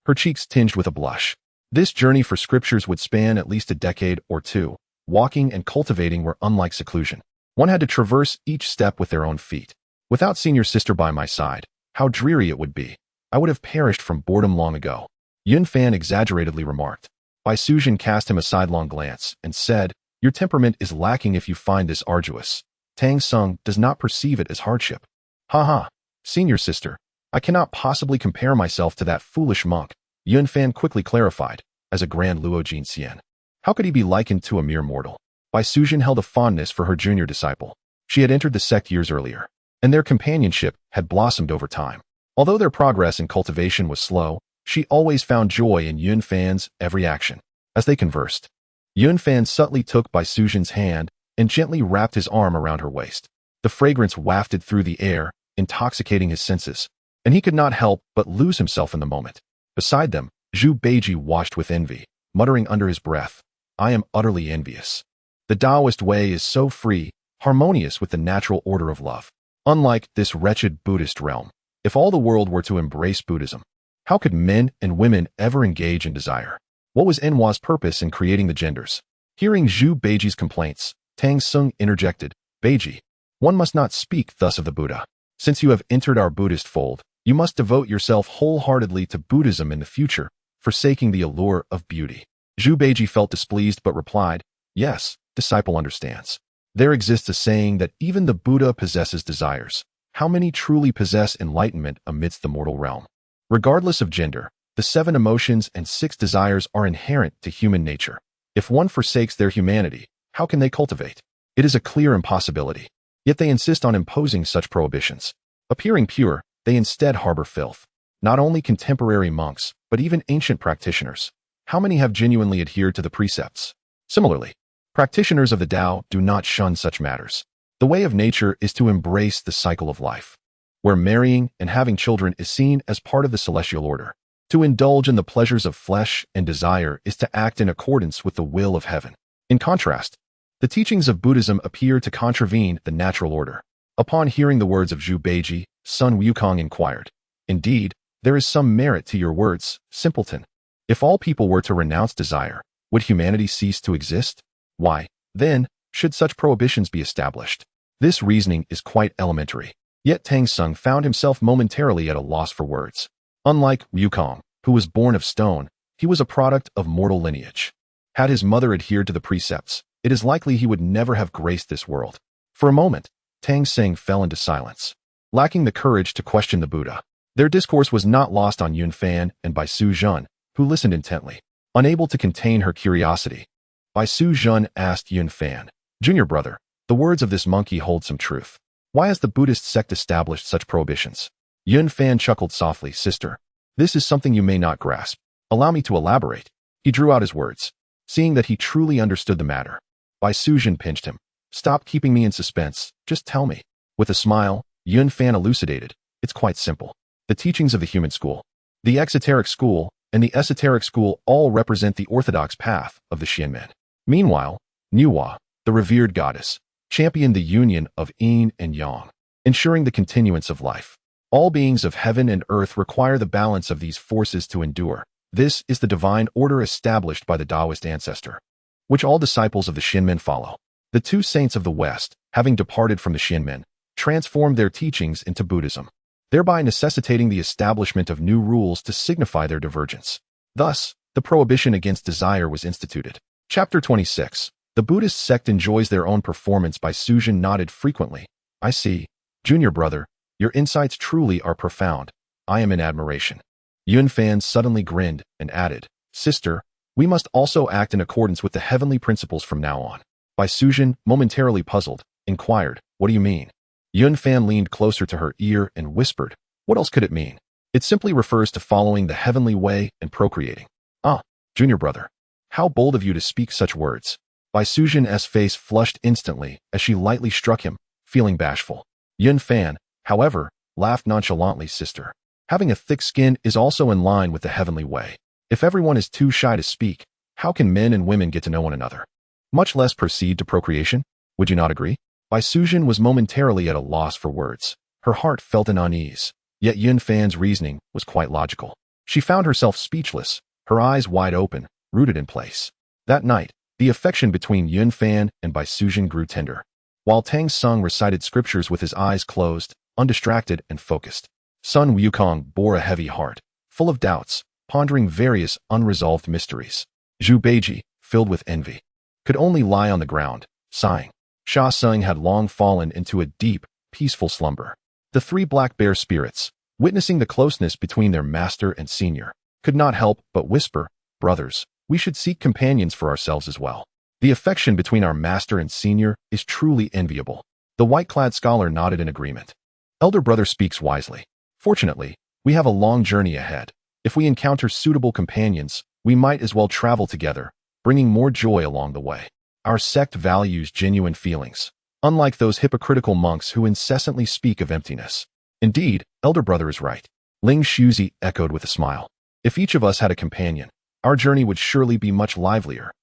her cheeks tinged with a blush. This journey for scriptures would span at least a decade or two. Walking and cultivating were unlike seclusion. One had to traverse each step with their own feet. Without senior sister by my side, how dreary it would be. I would have perished from boredom long ago. Yun Fan exaggeratedly remarked. Bai Sujin cast him a sidelong glance and said, your temperament is lacking if you find this arduous. Tang Sung does not perceive it as hardship. Ha ha, senior sister, I cannot possibly compare myself to that foolish monk, Yun Fan quickly clarified, as a grand Luo Jin Xian. How could he be likened to a mere mortal? Bai Sujin held a fondness for her junior disciple. She had entered the sect years earlier, and their companionship had blossomed over time. Although their progress in cultivation was slow, she always found joy in Yun Fan's every action. As they conversed, Yun Fan subtly took Bai Sujin's hand and gently wrapped his arm around her waist. The fragrance wafted through the air, intoxicating his senses, and he could not help but lose himself in the moment. Beside them, Zhu Beiji watched with envy, muttering under his breath, I am utterly envious. The Taoist way is so free, harmonious with the natural order of love. Unlike this wretched Buddhist realm, if all the world were to embrace Buddhism, how could men and women ever engage in desire? What was Enhua's purpose in creating the genders? Hearing Zhu Beiji's complaints, Tang Sung interjected, Beiji, one must not speak thus of the Buddha. Since you have entered our Buddhist fold, you must devote yourself wholeheartedly to Buddhism in the future, forsaking the allure of beauty. Zhu Beiji felt displeased but replied, yes, disciple understands. There exists a saying that even the Buddha possesses desires. How many truly possess enlightenment amidst the mortal realm? Regardless of gender, the 7 emotions and 6 desires are inherent to human nature. If one forsakes their humanity, how can they cultivate? It is a clear impossibility. Yet they insist on imposing such prohibitions. Appearing pure, they instead harbor filth. Not only contemporary monks, but even ancient practitioners. How many have genuinely adhered to the precepts? Similarly, practitioners of the Tao do not shun such matters. The way of nature is to embrace the cycle of life, where marrying and having children is seen as part of the celestial order. To indulge in the pleasures of flesh and desire is to act in accordance with the will of heaven. In contrast, the teachings of Buddhism appear to contravene the natural order. Upon hearing the words of Zhu Beiji, Sun Wukong inquired, "Indeed, there is some merit to your words, simpleton. If all people were to renounce desire, would humanity cease to exist? Why, then, should such prohibitions be established?" This reasoning is quite elementary. Yet Tang Sung found himself momentarily at a loss for words. Unlike Wukong, who was born of stone, he was a product of mortal lineage. Had his mother adhered to the precepts, it is likely he would never have graced this world. For a moment, Tang Sung fell into silence, lacking the courage to question the Buddha. Their discourse was not lost on Yun Fan and Bai Su Jun, who listened intently. Unable to contain her curiosity, Bai Su Jun asked Yun Fan, "Junior brother, the words of this monkey hold some truth. Why has the Buddhist sect established such prohibitions?" Yun Fan chuckled softly, "Sister, this is something you may not grasp. Allow me to elaborate." He drew out his words. Seeing that he truly understood the matter, Bai Su Jun pinched him. "Stop keeping me in suspense, just tell me." With a smile, Yun Fan elucidated, "It's quite simple. The teachings of the human school, the exoteric school, and the esoteric school all represent the orthodox path of the Xianmen. Meanwhile, Nuwa, the revered goddess, championed the union of yin and yang, ensuring the continuance of life. All beings of heaven and earth require the balance of these forces to endure. This is the divine order established by the Taoist ancestor, which all disciples of the Xianmen follow. The two saints of the West, having departed from the Xianmen, transformed their teachings into Buddhism, thereby necessitating the establishment of new rules to signify their divergence. Thus, the prohibition against desire was instituted. Chapter 26. The Buddhist sect enjoys their own performance. By Sujin nodded frequently. "I see. Junior brother, your insights truly are profound. I am in admiration." Yun Fan suddenly grinned and added, "Sister, we must also act in accordance with the heavenly principles from now on." Bai Sujin, momentarily puzzled, inquired, "What do you mean?" Yun Fan leaned closer to her ear and whispered, "What else could it mean? It simply refers to following the heavenly way and procreating." "Ah, junior brother, how bold of you to speak such words." Bai Sujin's face flushed instantly as she lightly struck him, feeling bashful. Yun Fan, however, laughed nonchalantly, "Sister, having a thick skin is also in line with the heavenly way. If everyone is too shy to speak, how can men and women get to know one another? Much less proceed to procreation? Would you not agree?" Bai Sujin was momentarily at a loss for words. Her heart felt an unease, yet Yun Fan's reasoning was quite logical. She found herself speechless, her eyes wide open, rooted in place. That night, the affection between Yun Fan and Bai Sujin grew tender. While Tang Sung recited scriptures with his eyes closed, undistracted and focused, Sun Wukong bore a heavy heart, full of doubts, pondering various unresolved mysteries. Zhu Beiji, filled with envy, could only lie on the ground, sighing. Sha Sung had long fallen into a deep, peaceful slumber. The three black bear spirits, witnessing the closeness between their master and senior, could not help but whisper, "Brothers, we should seek companions for ourselves as well. The affection between our master and senior is truly enviable." The white-clad scholar nodded in agreement. "Elder brother speaks wisely. Fortunately, we have a long journey ahead. If we encounter suitable companions, we might as well travel together, bringing more joy along the way. Our sect values genuine feelings, unlike those hypocritical monks who incessantly speak of emptiness." "Indeed, elder brother is right," Ling Shuzi echoed with a smile. "If each of us had a companion, our journey would surely be much livelier."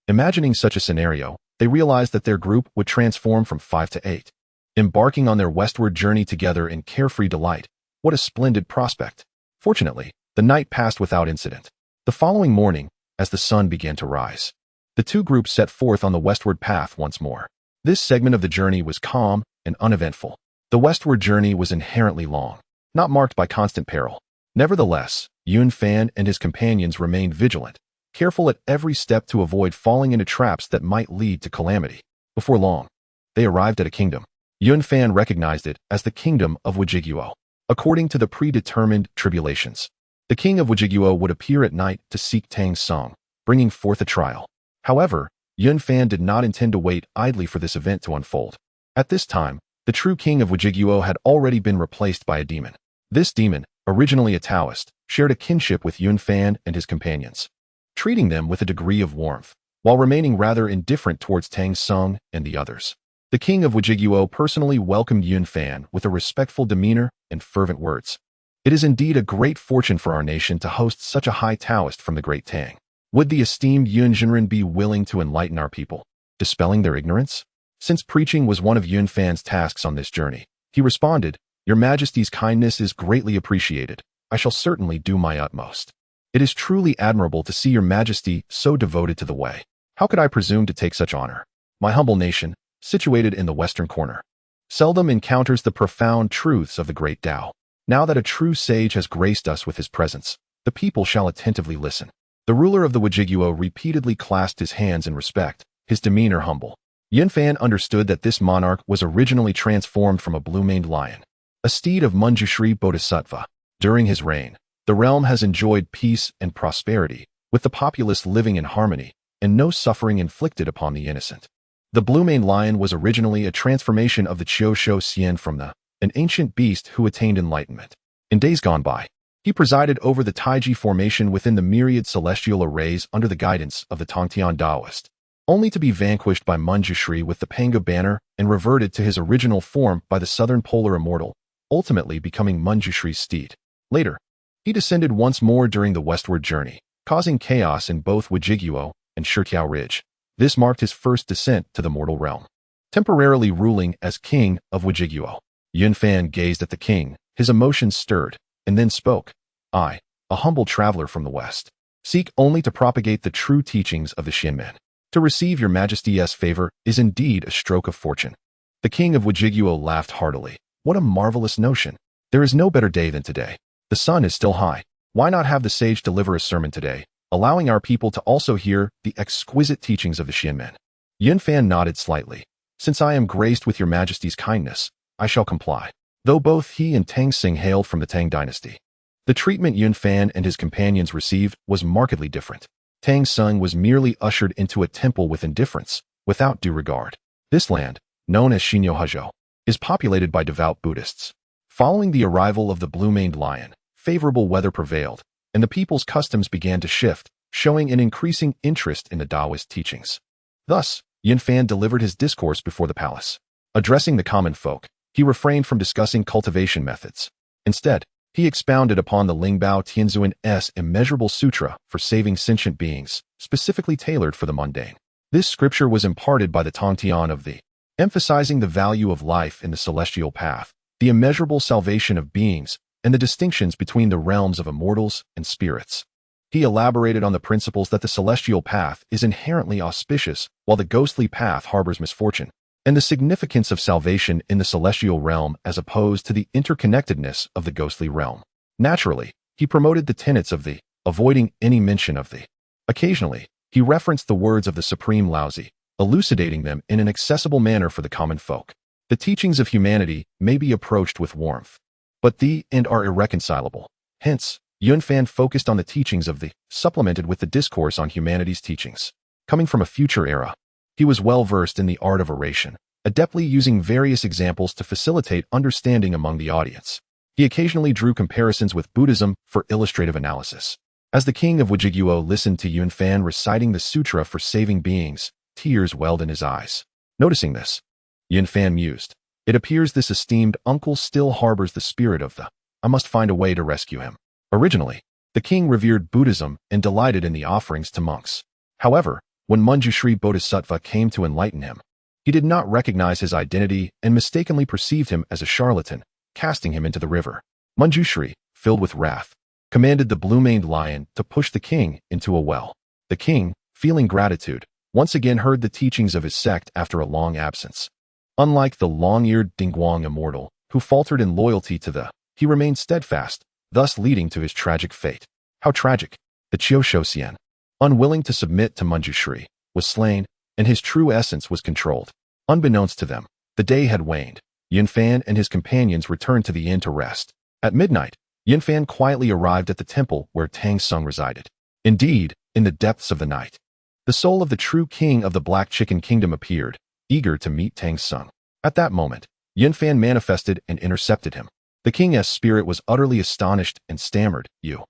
Imagining such a scenario, they realized that their group would transform from 5 to 8, embarking on their westward journey together in carefree delight. What a splendid prospect. Fortunately, the night passed without incident. The following morning, as the sun began to rise, the two groups set forth on the westward path once more. This segment of the journey was calm and uneventful. The westward journey was inherently long, not marked by constant peril. Nevertheless, Yun Fan and his companions remained vigilant, careful at every step to avoid falling into traps that might lead to calamity. Before long, they arrived at a kingdom. Yun Fan recognized it as the kingdom of Wujiguo. According to the predetermined tribulations, the king of Wujiguo would appear at night to seek Tang Sung, bringing forth a trial. However, Yun Fan did not intend to wait idly for this event to unfold. At this time, the true king of Wujiguo had already been replaced by a demon. This demon, originally a Taoist, shared a kinship with Yun Fan and his companions, treating them with a degree of warmth, while remaining rather indifferent towards Tang Sung and the others. The king of Wujiguo personally welcomed Yun Fan with a respectful demeanor and fervent words. "It is indeed a great fortune for our nation to host such a high Taoist from the great Tang. Would the esteemed Yun Jinren be willing to enlighten our people, dispelling their ignorance? Since preaching was one of Yun Fan's tasks on this journey, he responded, "Your Majesty's kindness is greatly appreciated. I shall certainly do my utmost. It is truly admirable to see your Majesty so devoted to the way. How could I presume to take such honor? My humble nation, situated in the western corner, seldom encounters the profound truths of the great Tao. Now that a true sage has graced us with his presence, the people shall attentively listen." The ruler of the Wujiguo repeatedly clasped his hands in respect, his demeanor humble. Yun Fan understood that this monarch was originally transformed from a blue-maned lion, a steed of Manjushri Bodhisattva. During his reign, the realm has enjoyed peace and prosperity, with the populace living in harmony, and no suffering inflicted upon the innocent. The blue-maned lion was originally a transformation of the Qiushou Xian from an ancient beast who attained enlightenment. In days gone by, he presided over the Taiji formation within the myriad celestial arrays under the guidance of the Tongtian Taoist, only to be vanquished by Manjushri with the Pangu banner and reverted to his original form by the Southern Polar Immortal, ultimately becoming Manjushri's steed. Later, he descended once more during the westward journey, causing chaos in both Wujiguo and Shirtiao Ridge. This marked his first descent to the mortal realm. Temporarily ruling as king of Wujiguo, Yun Fan gazed at the king, his emotions stirred, and then spoke. "I, a humble traveler from the west, seek only to propagate the true teachings of the Xianmen. To receive your Majesty's favor is indeed a stroke of fortune." The king of Wujiguo laughed heartily. "What a marvelous notion. There is no better day than today. The sun is still high. Why not have the sage deliver a sermon today, allowing our people to also hear the exquisite teachings of the Xianmen?" Yun Fan nodded slightly. "Since I am graced with your Majesty's kindness, I shall comply." Though both he and Tang Xing hailed from the Tang dynasty, the treatment Yun Fan and his companions received was markedly different. Tang Xing was merely ushered into a temple with indifference, without due regard. This land, known as Xinyo is populated by devout Buddhists. Following the arrival of the blue-maned lion, favorable weather prevailed, and the people's customs began to shift, showing an increasing interest in the Taoist teachings. Thus, Yun Fan delivered his discourse before the palace. Addressing the common folk, he refrained from discussing cultivation methods. Instead, he expounded upon the Lingbao Tianzuan's immeasurable sutra for saving sentient beings, specifically tailored for the mundane. This scripture was imparted by the Tongtian of the, emphasizing the value of life in the celestial path, the immeasurable salvation of beings, and the distinctions between the realms of immortals and spirits. He elaborated on the principles that the celestial path is inherently auspicious, while the ghostly path harbors misfortune, and the significance of salvation in the celestial realm as opposed to the interconnectedness of the ghostly realm. Naturally, he promoted the tenets of the, avoiding any mention of the. Occasionally, he referenced the words of the Supreme Laozi, elucidating them in an accessible manner for the common folk. The teachings of humanity may be approached with warmth, but the and are irreconcilable. Hence, Yun Fan focused on the teachings of the, supplemented with the discourse on humanity's teachings. Coming from a future era, he was well-versed in the art of oration, adeptly using various examples to facilitate understanding among the audience. He occasionally drew comparisons with Buddhism for illustrative analysis. As the king of Wujiguo listened to Yun Fan reciting the sutra for saving beings, tears welled in his eyes. Noticing this, Yun Fan mused, "It appears this esteemed uncle still harbors the spirit of the, I must find a way to rescue him." Originally, the king revered Buddhism and delighted in the offerings to monks. However, when Manjushri Bodhisattva came to enlighten him, he did not recognize his identity and mistakenly perceived him as a charlatan, casting him into the river. Manjushri, filled with wrath, commanded the blue-maned lion to push the king into a well. The king, feeling gratitude, once again heard the teachings of his sect after a long absence. Unlike the long-eared Dingguang immortal, who faltered in loyalty to the, he remained steadfast, thus leading to his tragic fate. How tragic! The Qiushou Xian, unwilling to submit to Manjushri, was slain, and his true essence was controlled. Unbeknownst to them, the day had waned. Yun Fan and his companions returned to the inn to rest. At midnight, Yun Fan quietly arrived at the temple where Tang Xing resided. Indeed, in the depths of the night, the soul of the true king of the Black Chicken Kingdom appeared, eager to meet Tang Xing. At that moment, Yun Fan manifested and intercepted him. The king's spirit was utterly astonished and stammered, You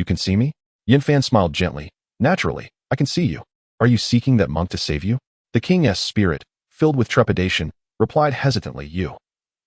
can see me?" Yun Fan smiled gently. "Naturally, I can see you. Are you seeking that monk to save you?" The king's spirit, filled with trepidation, replied hesitantly,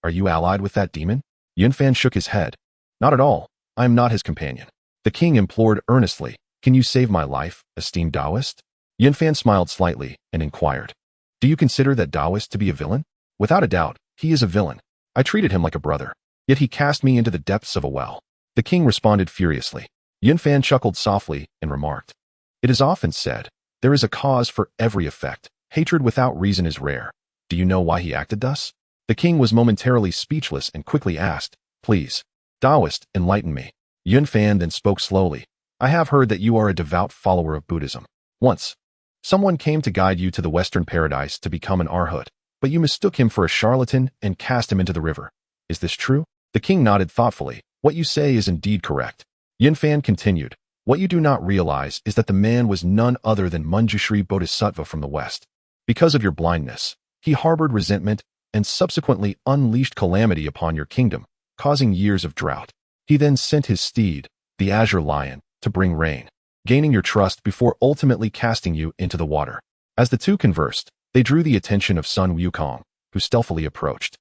Are you allied with that demon?" Yun Fan shook his head. "Not at all. I am not his companion." The king implored earnestly, Can you save my life, esteemed Taoist? Yunfan smiled slightly and inquired, do you consider that Taoist to be a villain? Without a doubt, he is a villain. I treated him like a brother, yet he cast me into the depths of a well. The king responded furiously. Yunfan chuckled softly and remarked, it is often said, there is a cause for every effect. Hatred without reason is rare. Do you know why he acted thus? The king was momentarily speechless and quickly asked, please, Taoist, enlighten me. Yunfan then spoke slowly. I have heard that you are a devout follower of Buddhism. Once, someone came to guide you to the Western paradise to become an arhat, but you mistook him for a charlatan and cast him into the river. Is this true? The king nodded thoughtfully. What you say is indeed correct. Yunfan continued. What you do not realize is that the man was none other than Manjushri Bodhisattva from the West. Because of your blindness, he harbored resentment and subsequently unleashed calamity upon your kingdom, causing years of drought. He then sent his steed, the Azure Lion, to bring rain, gaining your trust before ultimately casting you into the water. As the two conversed, they drew the attention of Sun Wukong, who stealthily approached,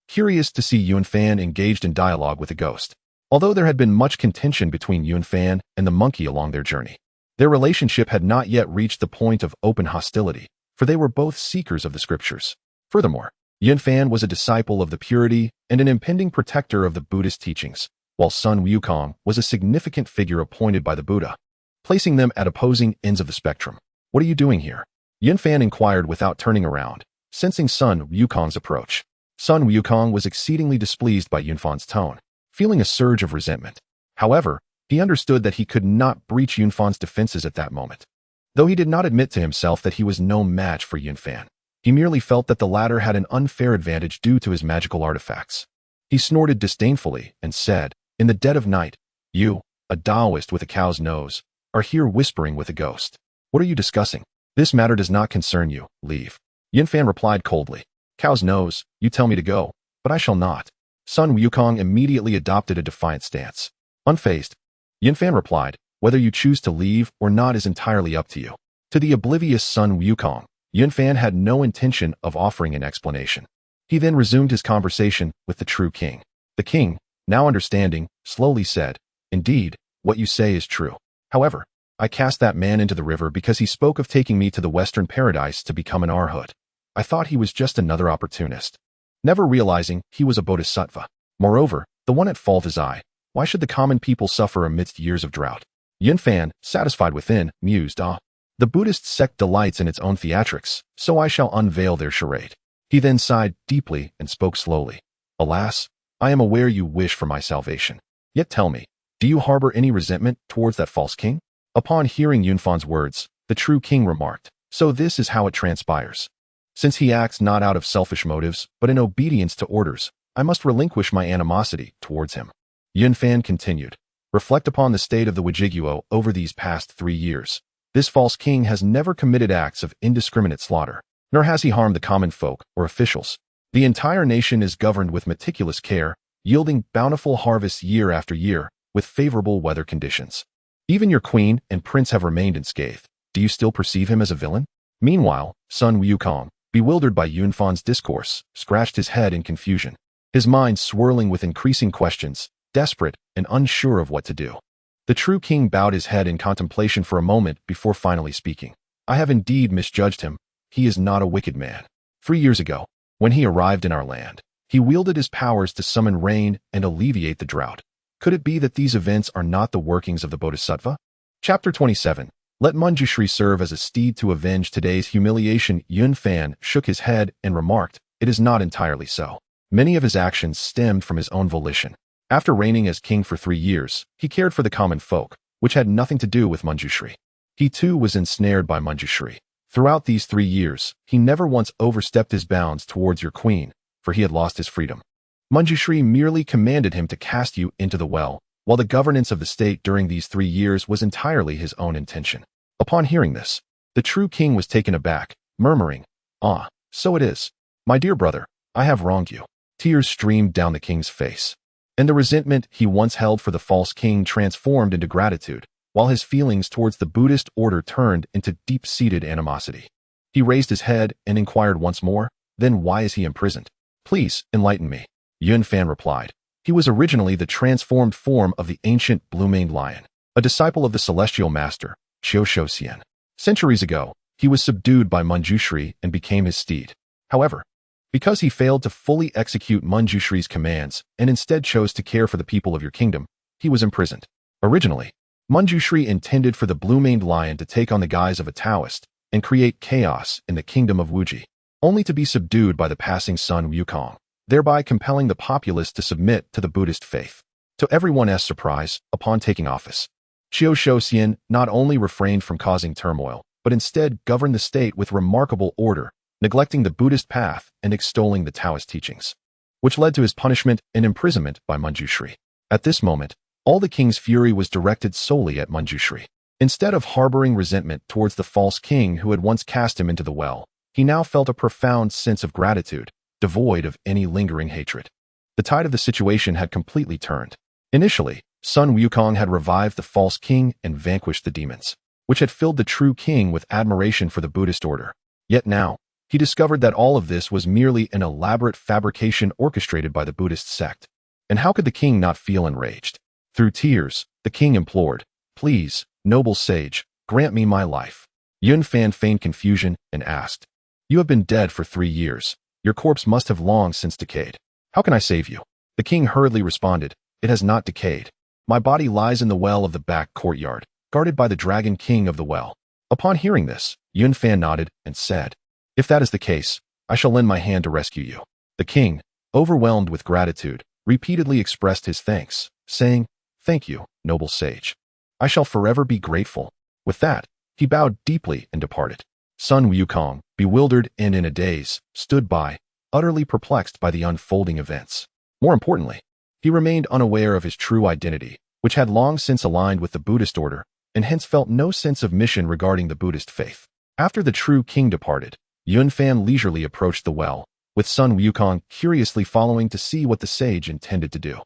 curious to see Yunfan engaged in dialogue with a ghost. Although there had been much contention between Yunfan and the monkey along their journey, their relationship had not yet reached the point of open hostility, for they were both seekers of the scriptures. Furthermore, Yunfan was a disciple of the purity and an impending protector of the Buddhist teachings, while Sun Wukong was a significant figure appointed by the Buddha, placing them at opposing ends of the spectrum. What are you doing here? Yunfan inquired without turning around, sensing Sun Wukong's approach. Sun Wukong was exceedingly displeased by Yunfan's tone, feeling a surge of resentment. However, he understood that he could not breach Yunfan's defenses at that moment. Though he did not admit to himself that he was no match for Yunfan, he merely felt that the latter had an unfair advantage due to his magical artifacts. He snorted disdainfully and said, in the dead of night, you, a Taoist with a cow's nose, are here whispering with a ghost. What are you discussing? This matter does not concern you. Leave. Yunfan replied coldly. Cow's nose, you tell me to go, but I shall not. Sun Wukong immediately adopted a defiant stance. Unfazed, Yunfan replied, whether you choose to leave or not is entirely up to you. To the oblivious Sun Wukong, Yunfan had no intention of offering an explanation. He then resumed his conversation with the true king. The king, now understanding, slowly said, indeed, what you say is true. However, I cast that man into the river because he spoke of taking me to the Western paradise to become an arhat. I thought he was just another opportunist, never realizing he was a bodhisattva. Moreover, the one at fault is I. Why should the common people suffer amidst years of drought? Yunfan, satisfied within, mused, the Buddhist sect delights in its own theatrics, so I shall unveil their charade. He then sighed deeply and spoke slowly. Alas, I am aware you wish for my salvation. Yet tell me, do you harbor any resentment towards that false king? Upon hearing Yunfan's words, the true king remarked, so this is how it transpires. Since he acts not out of selfish motives, but in obedience to orders, I must relinquish my animosity towards him. Yunfan continued, reflect upon the state of the Wujiguo over these past 3 years. This false king has never committed acts of indiscriminate slaughter, nor has he harmed the common folk or officials. The entire nation is governed with meticulous care, yielding bountiful harvests year after year, with favorable weather conditions. Even your queen and prince have remained unscathed. Do you still perceive him as a villain? Meanwhile, Sun Wukong, bewildered by Yunfan's discourse, scratched his head in confusion, his mind swirling with increasing questions, desperate and unsure of what to do. The true king bowed his head in contemplation for a moment before finally speaking. I have indeed misjudged him. He is not a wicked man. 3 years ago, when he arrived in our land, he wielded his powers to summon rain and alleviate the drought. Could it be that these events are not the workings of the Bodhisattva? Chapter 27. Let Manjushri serve as a steed to avenge today's humiliation. Yunfan shook his head and remarked, it is not entirely so. Many of his actions stemmed from his own volition. After reigning as king for 3 years, he cared for the common folk, which had nothing to do with Manjushri. He too was ensnared by Manjushri. Throughout these 3 years, he never once overstepped his bounds towards your queen, for he had lost his freedom. Manjushri merely commanded him to cast you into the well, while the governance of the state during these 3 years was entirely his own intention. Upon hearing this, the true king was taken aback, murmuring, so it is. My dear brother, I have wronged you. Tears streamed down the king's face, and the resentment he once held for the false king transformed into gratitude, while his feelings towards the Buddhist order turned into deep-seated animosity. He raised his head and inquired once more, then why is he imprisoned? Please, enlighten me. Yunfan replied, he was originally the transformed form of the ancient blue-maned lion. a disciple of the celestial master, Xian. Centuries ago, he was subdued by Manjushri and became his steed. However, because he failed to fully execute Manjushri's commands and instead chose to care for the people of your kingdom, he was imprisoned. Originally, Manjushri intended for the blue-maned lion to take on the guise of a Taoist and create chaos in the kingdom of Wuji, only to be subdued by the passing Sun Wukong, thereby compelling the populace to submit to the Buddhist faith. To everyone's surprise, upon taking office, Xian not only refrained from causing turmoil, but instead governed the state with remarkable order, neglecting the Buddhist path and extolling the Taoist teachings, which led to his punishment and imprisonment by Manjushri. At this moment, all the king's fury was directed solely at Manjushri. Instead of harboring resentment towards the false king who had once cast him into the well, he now felt a profound sense of gratitude, devoid of any lingering hatred. The tide of the situation had completely turned. Initially, Sun Wukong had revived the false king and vanquished the demons, which had filled the true king with admiration for the Buddhist order. Yet now, he discovered that all of this was merely an elaborate fabrication orchestrated by the Buddhist sect. And how could the king not feel enraged? Through tears, the king implored, "Please, noble sage, grant me my life." Yunfan feigned confusion and asked, "You have been dead for 3 years. Your corpse must have long since decayed. How can I save you?" The king hurriedly responded, "It has not decayed. My body lies in the well of the back courtyard, guarded by the dragon king of the well." Upon hearing this, Yunfan nodded and said, "If that is the case, I shall lend my hand to rescue you." The king, overwhelmed with gratitude, repeatedly expressed his thanks, saying, "Thank you, noble sage. I shall forever be grateful." With that, he bowed deeply and departed. Sun Wukong, bewildered and in a daze, stood by, utterly perplexed by the unfolding events. More importantly, he remained unaware of his true identity, which had long since aligned with the Buddhist order, and hence felt no sense of mission regarding the Buddhist faith. After the true king departed, Yunfan leisurely approached the well, with Sun Wukong curiously following to see what the sage intended to do.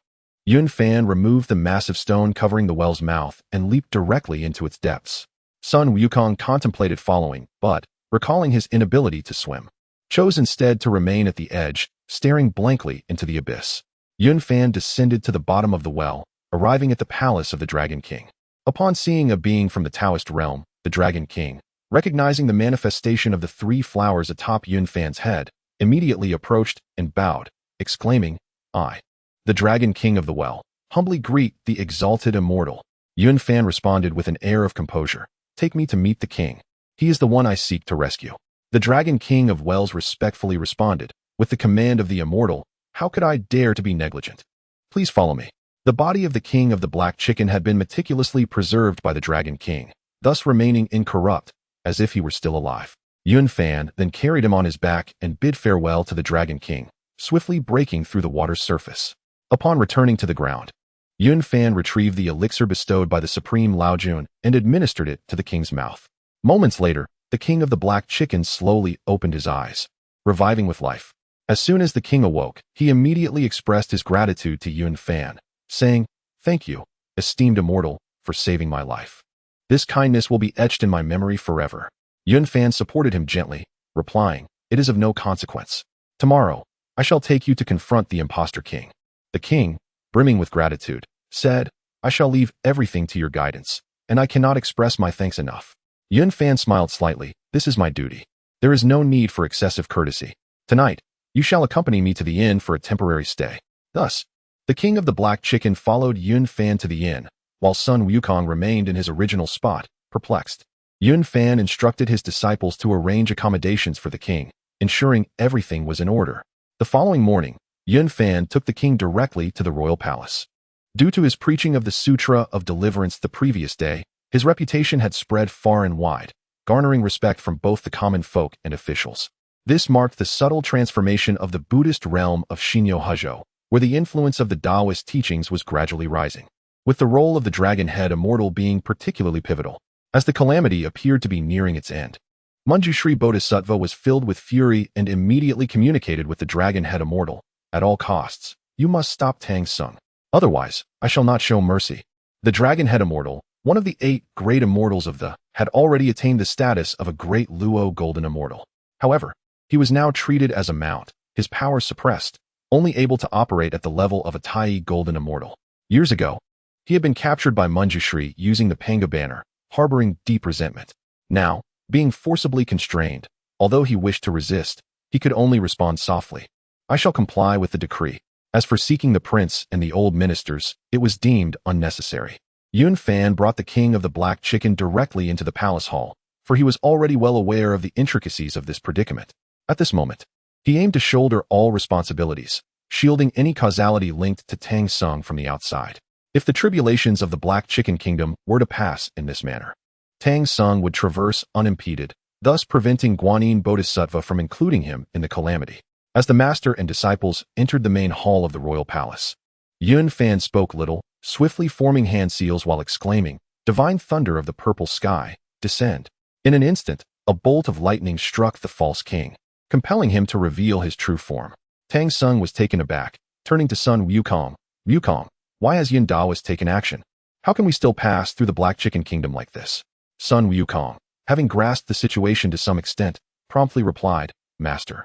Yunfan removed the massive stone covering the well's mouth and leaped directly into its depths. Sun Wukong contemplated following, but, recalling his inability to swim, chose instead to remain at the edge, staring blankly into the abyss. Yunfan descended to the bottom of the well, arriving at the palace of the Dragon King. Upon seeing a being from the Taoist realm, the Dragon King, recognizing the manifestation of the 3 flowers atop Yunfan's head, immediately approached and bowed, exclaiming, "I, the Dragon King of the Well, humbly greet the exalted immortal." Yunfan responded with an air of composure, "Take me to meet the king. He is the one I seek to rescue." The Dragon King of Wells respectfully responded, with the command of the immortal, "How could I dare to be negligent? Please follow me." The body of the king of the black chicken had been meticulously preserved by the Dragon King, thus remaining incorrupt, as if he were still alive. Yunfan then carried him on his back and bid farewell to the Dragon King, swiftly breaking through the water's surface. Upon returning to the ground, Yunfan retrieved the elixir bestowed by the supreme Lao Jun and administered it to the king's mouth. Moments later, the king of the black chicken slowly opened his eyes, reviving with life. As soon as the king awoke, he immediately expressed his gratitude to Yunfan, saying, "Thank you, esteemed immortal, for saving my life. This kindness will be etched in my memory forever." Yunfan supported him gently, replying, "It is of no consequence. Tomorrow, I shall take you to confront the impostor king." The king, brimming with gratitude, said, "I shall leave everything to your guidance, and I cannot express my thanks enough." Yunfan smiled slightly, "This is my duty. There is no need for excessive courtesy. Tonight, you shall accompany me to the inn for a temporary stay." Thus, the king of the black chicken followed Yunfan to the inn, while Sun Wukong remained in his original spot, perplexed. Yunfan instructed his disciples to arrange accommodations for the king, ensuring everything was in order. The following morning, Yunfan took the king directly to the royal palace. Due to his preaching of the Sutra of Deliverance the previous day, his reputation had spread far and wide, garnering respect from both the common folk and officials. This marked the subtle transformation of the Buddhist realm of Shinyo-Hajo, where the influence of the Taoist teachings was gradually rising, with the role of the dragon head immortal being particularly pivotal. As the calamity appeared to be nearing its end, Manjushri Bodhisattva was filled with fury and immediately communicated with the dragon head immortal, "At all costs, you must stop Tang Sung. Otherwise, I shall not show mercy." The dragon head immortal, one of the 8 great immortals of the, had already attained the status of a great Luo golden immortal. However, he was now treated as a mount, his powers suppressed, only able to operate at the level of a Tai golden immortal. Years ago, He had been captured by Manjushri using the Pangu banner, harboring deep resentment. Now, being forcibly constrained, although he wished to resist, he could only respond softly. I shall comply with the decree. As for seeking the prince and the old ministers, it was deemed unnecessary. Yun Fan brought the king of the black chicken directly into the palace hall, for he was already well aware of the intricacies of this predicament. At this moment, he aimed to shoulder all responsibilities, shielding any causality linked to Tang Sung from the outside. If the tribulations of the Black Chicken Kingdom were to pass in this manner, Tang Sung would traverse unimpeded, thus preventing Guanyin Bodhisattva from including him in the calamity. As the master and disciples entered the main hall of the royal palace, Yun Fan spoke little, swiftly forming hand seals while exclaiming, "Divine thunder of the purple sky, descend." In an instant, a bolt of lightning struck the false king, compelling him to reveal his true form. Tang Sung was taken aback, turning to Sun Wukong. "Wukong, why has Yin Daoist taken action? How can we still pass through the Black Chicken Kingdom like this?" Sun Wukong, having grasped the situation to some extent, promptly replied, "Master,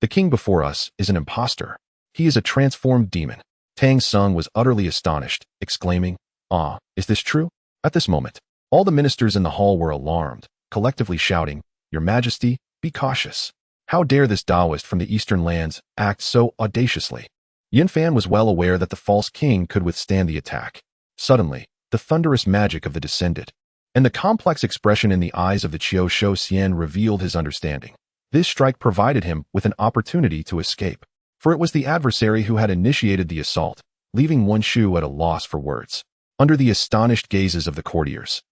the king before us is an impostor. He is a transformed demon." Tang Sung was utterly astonished, exclaiming, "Ah, is this true?" At this moment, all the ministers in the hall were alarmed, collectively shouting, "Your Majesty, be cautious. How dare this Taoist from the eastern lands act so audaciously?" Yin Fan was well aware that the false king could withstand the attack. Suddenly, the thunderous magic of the descended, and the complex expression in the eyes of the Qiu Shou Xian revealed his understanding. This strike provided him with an opportunity to escape, for it was the adversary who had initiated the assault, leaving Wen Shu at a loss for words. Under the astonished gazes of the courtiers,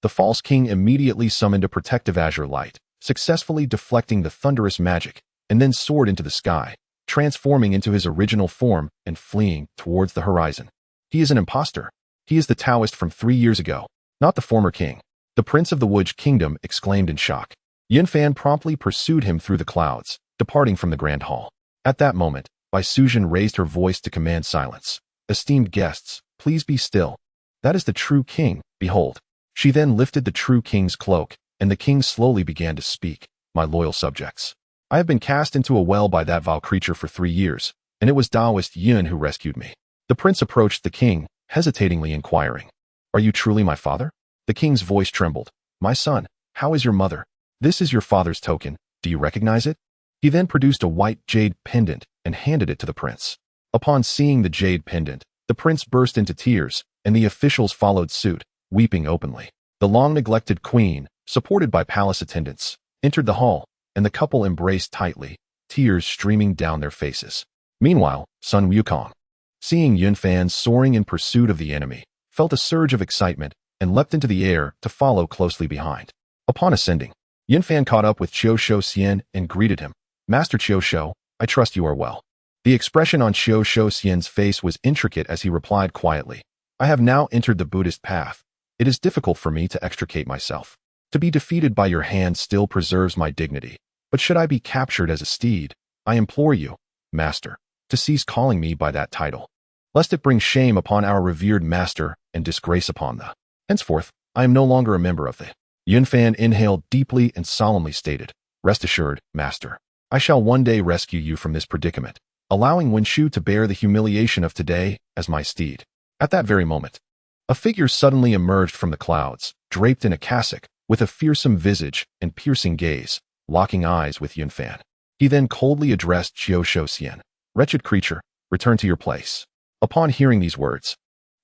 the false king immediately summoned a protective azure light, successfully deflecting the thunderous magic, and then soared into the sky, transforming into his original form and fleeing towards the horizon. He is an impostor. He is the Taoist from 3 years ago, not the former king. The prince of the Wuj kingdom exclaimed in shock. Yin Fan promptly pursued him through the clouds, departing from the grand hall. At that moment, Bai Suzhen raised her voice to command silence. "Esteemed guests, please be still. That is the true king, behold." She then lifted the true king's cloak, and the king slowly began to speak. "My loyal subjects, I have been cast into a well by that vile creature for 3 years, and it was Taoist Yun who rescued me." The prince approached the king, hesitatingly inquiring, "Are you truly my father?" The king's voice trembled. "My son, how is your mother? This is your father's token. Do you recognize it?" He then produced a white jade pendant and handed it to the prince. Upon seeing the jade pendant, the prince burst into tears, and the officials followed suit, weeping openly. The long-neglected queen, supported by palace attendants, entered the hall, and the couple embraced tightly, tears streaming down their faces. Meanwhile, Sun Wukong, seeing Yun Fan soaring in pursuit of the enemy, felt a surge of excitement and leapt into the air to follow closely behind. Upon ascending, Yun Fan caught up with Qiu Shou Xian and greeted him. "Master Qiu Shou, I trust you are well." The expression on Qiu Shou Xian's face was intricate as he replied quietly, "I have now entered the Buddhist path. It is difficult for me to extricate myself. To be defeated by your hand still preserves my dignity, but should I be captured as a steed, I implore you, Master, to cease calling me by that title, lest it bring shame upon our revered master and disgrace upon the. Henceforth, I am no longer a member of the." Yun Fan inhaled deeply and solemnly stated, "Rest assured, Master, I shall one day rescue you from this predicament, allowing Wen Shu to bear the humiliation of today as my steed." At that very moment, a figure suddenly emerged from the clouds, draped in a cassock, with a fearsome visage and piercing gaze, locking eyes with Yun Fan. He then coldly addressed Qiu Shou Xian, "Wretched creature, return to your place." Upon hearing these words,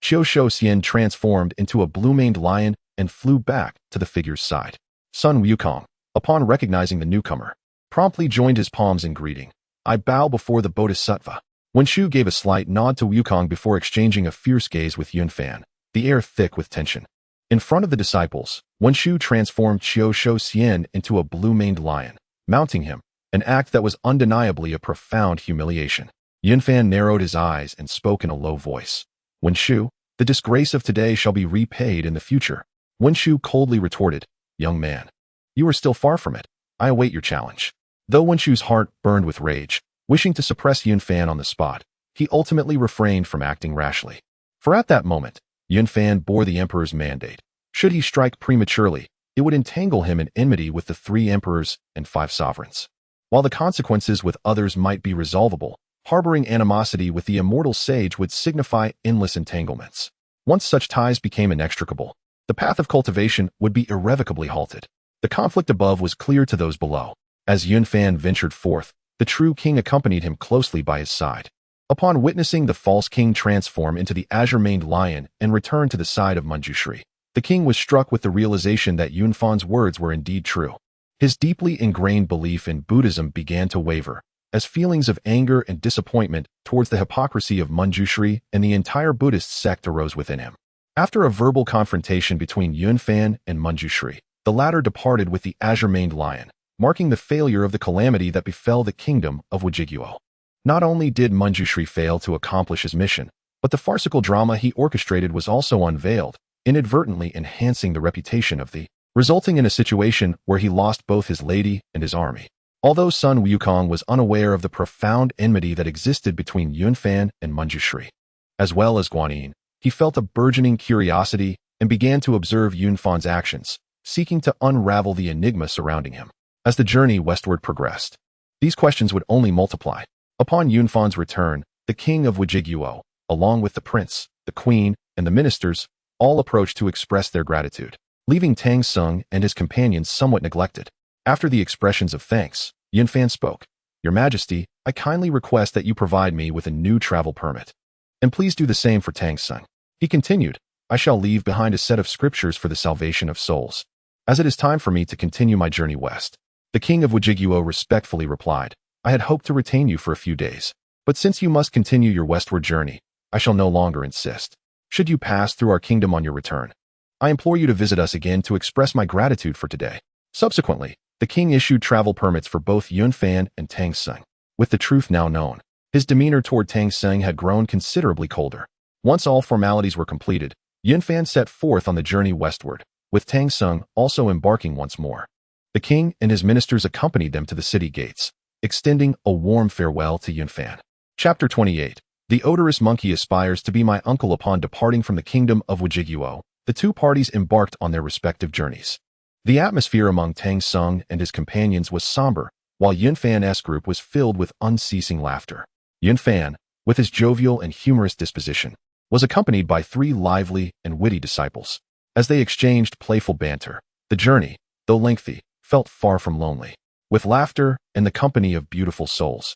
Qiu Shou Xian transformed into a blue-maned lion and flew back to the figure's side. Sun Wukong, upon recognizing the newcomer, promptly joined his palms in greeting. "I bow before the Bodhisattva." Wen Shu gave a slight nod to Wukong before exchanging a fierce gaze with Yun Fan, the air thick with tension. In front of the disciples, Wen Shu transformed Qiu Shou Xian into a blue-maned lion, mounting him, an act that was undeniably a profound humiliation. Yun Fan narrowed his eyes and spoke in a low voice. "Wen Shu, the disgrace of today shall be repaid in the future." Wen Shu coldly retorted, "Young man, you are still far from it. I await your challenge." Though Wen Shu's heart burned with rage, wishing to suppress Yun Fan on the spot, he ultimately refrained from acting rashly. For at that moment, Yun Fan bore the emperor's mandate. Should he strike prematurely, it would entangle him in enmity with the 3 emperors and 5 sovereigns. While the consequences with others might be resolvable, harboring animosity with the immortal sage would signify endless entanglements. Once such ties became inextricable, the path of cultivation would be irrevocably halted. The conflict above was clear to those below. As Yunfan ventured forth, the true king accompanied him closely by his side. Upon witnessing the false king transform into the azure-maned lion and return to the side of Manjushri, the king was struck with the realization that Yunfan's words were indeed true. His deeply ingrained belief in Buddhism began to waver, as feelings of anger and disappointment towards the hypocrisy of Manjushri and the entire Buddhist sect arose within him. After a verbal confrontation between Yunfan and Manjushri, the latter departed with the azure-maned lion, marking the failure of the calamity that befell the kingdom of Wujiguo. Not only did Manjushri fail to accomplish his mission, but the farcical drama he orchestrated was also unveiled, inadvertently enhancing the reputation of the, resulting in a situation where he lost both his lady and his army. Although Sun Wukong was unaware of the profound enmity that existed between Yunfan and Manjushri, as well as Guanyin, he felt a burgeoning curiosity and began to observe Yunfan's actions, seeking to unravel the enigma surrounding him. As the journey westward progressed, these questions would only multiply. Upon Yunfan's return, the king of Wujiguo, along with the prince, the queen, and the ministers, all approached to express their gratitude, leaving Tang Sung and his companions somewhat neglected. After the expressions of thanks, Yunfan spoke. "Your Majesty, I kindly request that you provide me with a new travel permit. And please do the same for Tang Sung." He continued, "I shall leave behind a set of scriptures for the salvation of souls, as it is time for me to continue my journey west." The king of Wujiguo respectfully replied, "I had hoped to retain you for a few days, but since you must continue your westward journey, I shall no longer insist. Should you pass through our kingdom on your return, I implore you to visit us again to express my gratitude for today." Subsequently, the king issued travel permits for both Yunfan and Tang Sung. With the truth now known, his demeanor toward Tang Sung had grown considerably colder. Once all formalities were completed, Yunfan set forth on the journey westward, with Tang Sung also embarking once more. The king and his ministers accompanied them to the city gates, extending a warm farewell to Yunfan. Chapter 28. The odorous monkey aspires to be my uncle. Upon departing from the kingdom of Wujiguo, the two parties embarked on their respective journeys. The atmosphere among Tang Sung and his companions was somber, while Yunfan's group was filled with unceasing laughter. Yunfan, with his jovial and humorous disposition, was accompanied by three lively and witty disciples. As they exchanged playful banter, the journey, though lengthy, felt far from lonely. With laughter and the company of beautiful souls,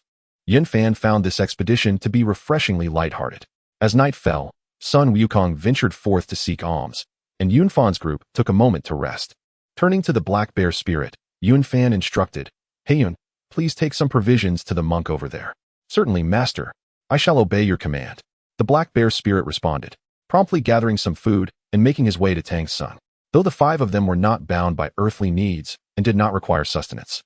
Yunfan found this expedition to be refreshingly lighthearted. As night fell, Sun Wukong ventured forth to seek alms, and Yunfan's group took a moment to rest. Turning to the black bear spirit, Yunfan instructed, "Hey Yun, please take some provisions to the monk over there." "Certainly, master. I shall obey your command." The black bear spirit responded, promptly gathering some food and making his way to Tang Sung. Though the five of them were not bound by earthly needs and did not require sustenance,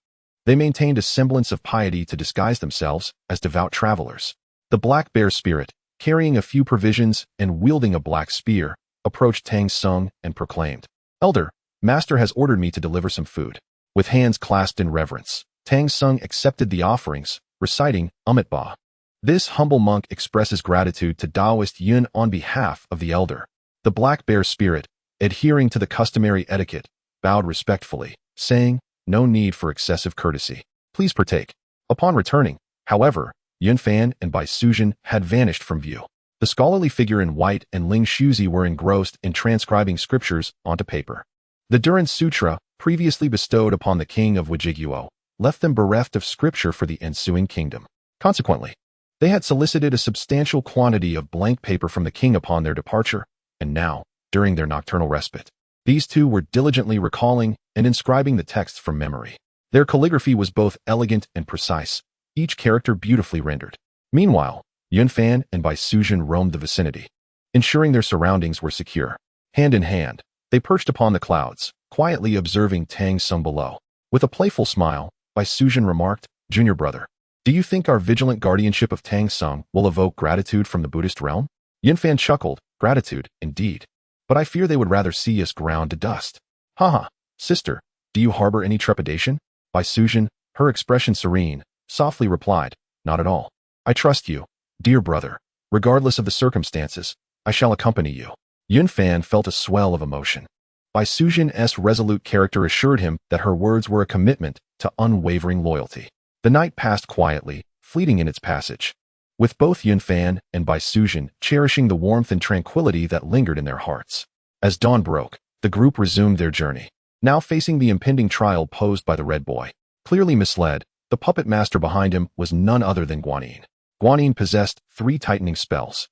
they maintained a semblance of piety to disguise themselves as devout travelers. The black bear spirit, carrying a few provisions and wielding a black spear, approached Tang Sung and proclaimed, "Elder, Master has ordered me to deliver some food." With hands clasped in reverence, Tang Sung accepted the offerings, reciting Ba. This humble monk expresses gratitude to Taoist Yun on behalf of the elder. The black bear spirit, adhering to the customary etiquette, bowed respectfully, saying, "No need for excessive courtesy. Please partake." Upon returning, however, Yunfan and Bai Suzhen had vanished from view. The scholarly figure in white and Ling Shuzi were engrossed in transcribing scriptures onto paper. The Durance Sutra, previously bestowed upon the king of Wujiguo, left them bereft of scripture for the ensuing kingdom. Consequently, they had solicited a substantial quantity of blank paper from the king upon their departure, and now, during their nocturnal respite, these two were diligently recalling and inscribing the texts from memory. Their calligraphy was both elegant and precise, each character beautifully rendered. Meanwhile, Yunfan and Bai Suzhen roamed the vicinity, ensuring their surroundings were secure. Hand in hand, they perched upon the clouds, quietly observing Tang Sung below. With a playful smile, Bai Suzhen remarked, "Junior brother, do you think our vigilant guardianship of Tang Sung will evoke gratitude from the Buddhist realm?" Yunfan chuckled, "Gratitude, indeed. But I fear they would rather see us ground to dust." "Haha, sister, do you harbor any trepidation?" Bai Suzhen, her expression serene, softly replied, "Not at all. I trust you, dear brother. Regardless of the circumstances, I shall accompany you." Yunfan felt a swell of emotion. Bai Suzhen's resolute character assured him that her words were a commitment to unwavering loyalty. The night passed quietly, fleeting in its passage. with both Yunfan and Bai Suzhen cherishing the warmth and tranquility that lingered in their hearts. As dawn broke, the group resumed their journey, now facing the impending trial posed by the Red Boy. Clearly misled, the puppet master behind him was none other than Guanyin. Guanyin possessed 3 tightening spells.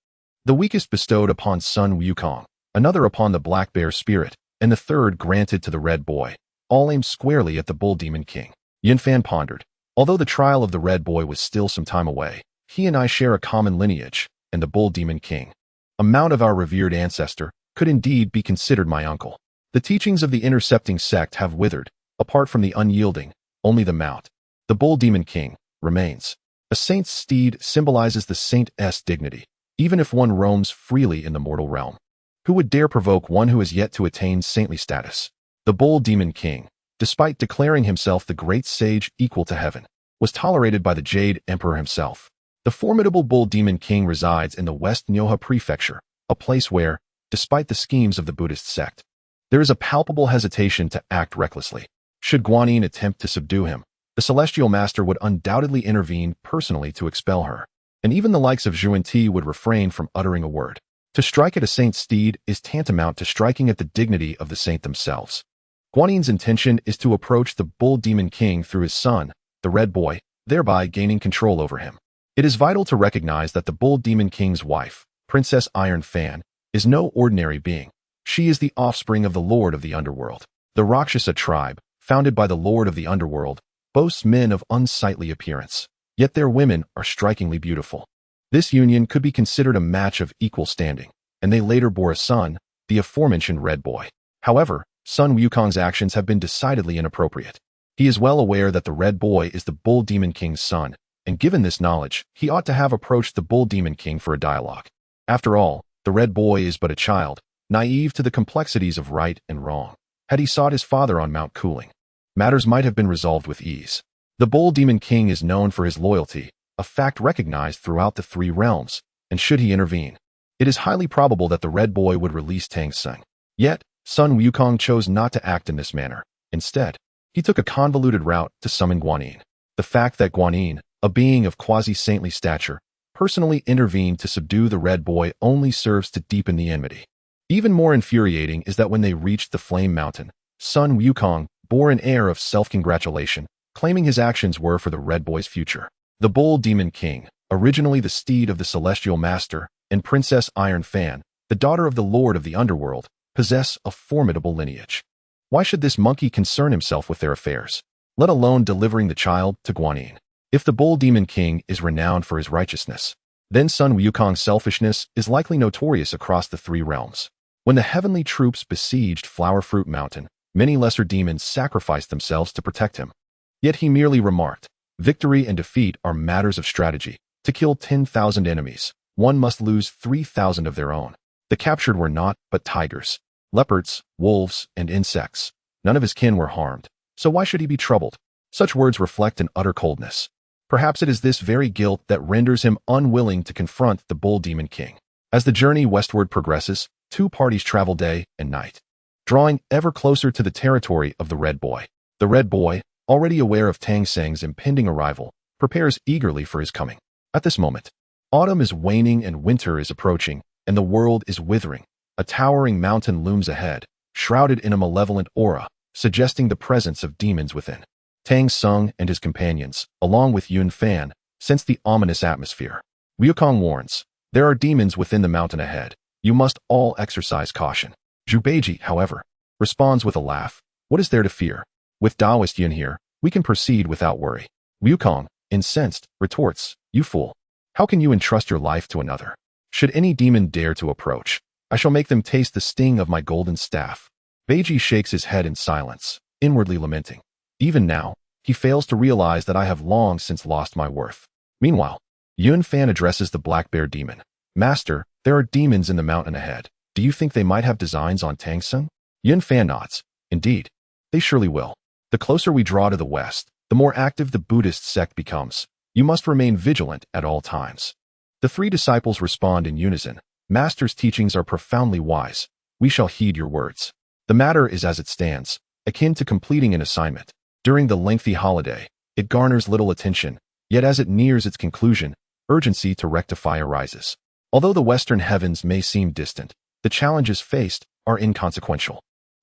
The weakest bestowed upon Sun Wukong, another upon the Black Bear Spirit, and the third granted to the Red Boy, all aimed squarely at the Bull Demon King. Yunfan pondered. Although the trial of the Red Boy was still some time away, he and I share a common lineage, and the Bull Demon King, a mount of our revered ancestor, could indeed be considered my uncle. The teachings of the intercepting sect have withered. Apart from the unyielding, only the mount, the Bull Demon King, remains. A saint's steed symbolizes the saint's dignity, even if one roams freely in the mortal realm. Who would dare provoke one who has yet to attain saintly status? The Bull Demon King, despite declaring himself the great sage equal to heaven, was tolerated by the Jade Emperor himself. The formidable Bull Demon King resides in the West Nyoha Prefecture, a place where, despite the schemes of the Buddhist sect, there is a palpable hesitation to act recklessly. Should Guanyin attempt to subdue him, the Celestial Master would undoubtedly intervene personally to expel her, and even the likes of Zhuan-Ti would refrain from uttering a word. To strike at a saint's steed is tantamount to striking at the dignity of the saint themselves. Guanyin's intention is to approach the Bull Demon King through his son, the Red Boy, thereby gaining control over him. It is vital to recognize that the Bull Demon King's wife, Princess Iron Fan, is no ordinary being. She is the offspring of the Lord of the Underworld. The Rakshasa tribe, founded by the Lord of the Underworld, boasts men of unsightly appearance, yet their women are strikingly beautiful. This union could be considered a match of equal standing, and they later bore a son, the aforementioned Red Boy. However, Sun Wukong's actions have been decidedly inappropriate. He is well aware that the Red Boy is the Bull Demon King's son, and given this knowledge, he ought to have approached the Bull Demon King for a dialogue. After all, the Red Boy is but a child, naive to the complexities of right and wrong. Had he sought his father on Mount Cooling, matters might have been resolved with ease. The Bull Demon King is known for his loyalty, a fact recognized throughout the 3 realms, and should he intervene, it is highly probable that the Red Boy would release Tang Seng. Yet, Sun Wukong chose not to act in this manner. Instead, he took a convoluted route to summon Guanyin. The fact that Guanyin, a being of quasi-saintly stature, personally intervened to subdue the Red Boy only serves to deepen the enmity. Even more infuriating is that when they reached the Flame Mountain, Sun Wukong bore an air of self-congratulation, claiming his actions were for the Red Boy's future. The Bull Demon King, originally the steed of the Celestial Master, and Princess Iron Fan, the daughter of the Lord of the Underworld, possess a formidable lineage. Why should this monkey concern himself with their affairs, let alone delivering the child to Guanyin? If the Bull Demon King is renowned for his righteousness, then Sun Wukong's selfishness is likely notorious across the 3 realms. When the heavenly troops besieged Flower Fruit Mountain, many lesser demons sacrificed themselves to protect him. Yet he merely remarked, "Victory and defeat are matters of strategy. To kill 10,000 enemies, one must lose 3,000 of their own." The captured were naught but tigers, leopards, wolves, and insects. None of his kin were harmed, so why should he be troubled? Such words reflect an utter coldness. Perhaps it is this very guilt that renders him unwilling to confront the Bull Demon King. As the journey westward progresses, 2 parties travel day and night, drawing ever closer to the territory of the Red Boy. The Red Boy, already aware of Tang Seng's impending arrival, prepares eagerly for his coming. At this moment, autumn is waning and winter is approaching, and the world is withering. A towering mountain looms ahead, shrouded in a malevolent aura, suggesting the presence of demons within. Tang Seng and his companions, along with Yun Fan, sense the ominous atmosphere. Wukong warns, "There are demons within the mountain ahead. You must all exercise caution." Zhu Beiji, however, responds with a laugh, "What is there to fear? With Taoist Yun here, we can proceed without worry." Wukong, incensed, retorts, "You fool! How can you entrust your life to another? Should any demon dare to approach, I shall make them taste the sting of my golden staff." Beiji shakes his head in silence, inwardly lamenting. Even now, he fails to realize that I have long since lost my worth. Meanwhile, Yun Fan addresses the Black Bear Demon. "Master, there are demons in the mountain ahead. Do you think they might have designs on Tang Seng?" Yun Fan nods. "Indeed, they surely will. The closer we draw to the west, the more active the Buddhist sect becomes. You must remain vigilant at all times." The 3 disciples respond in unison. "Master's teachings are profoundly wise. We shall heed your words." The matter is as it stands, akin to completing an assignment. During the lengthy holiday, it garners little attention, yet as it nears its conclusion, urgency to rectify arises. Although the western heavens may seem distant, the challenges faced are inconsequential.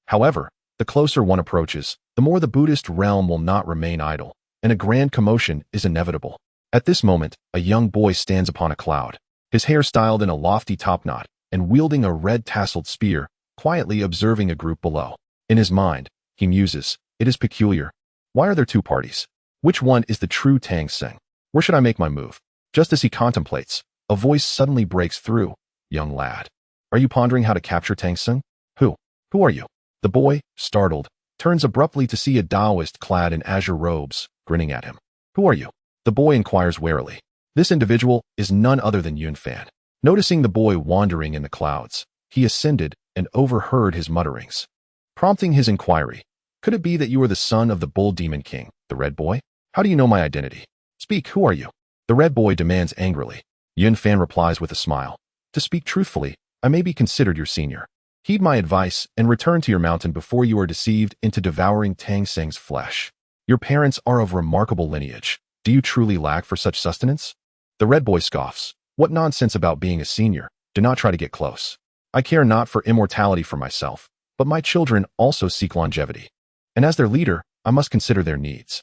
However, the closer one approaches, the more the Buddhist realm will not remain idle, and a grand commotion is inevitable. At this moment, a young boy stands upon a cloud, his hair styled in a lofty topknot, and wielding a red-tasseled spear, quietly observing a group below. In his mind, he muses, "It is peculiar. Why are there two parties? Which one is the true Tang Seng? Where should I make my move?" Just as he contemplates, a voice suddenly breaks through. "Young lad, are you pondering how to capture Tang Seng? Who are you?" The boy, startled, turns abruptly to see a Taoist clad in azure robes, grinning at him. "Who are you?" The boy inquires warily. This individual is none other than Yun Fan. Noticing the boy wandering in the clouds, he ascended and overheard his mutterings, prompting his inquiry. "Could it be that you are the son of the Bull Demon King, the Red Boy? How do you know my identity? Speak, who are you?" The Red Boy demands angrily. Yun Fan replies with a smile. "To speak truthfully, I may be considered your senior. Heed my advice and return to your mountain before you are deceived into devouring Tang Seng's flesh. Your parents are of remarkable lineage. Do you truly lack for such sustenance?" The Red Boy scoffs. "What nonsense about being a senior? Do not try to get close. I care not for immortality for myself, but my children also seek longevity. And as their leader, I must consider their needs."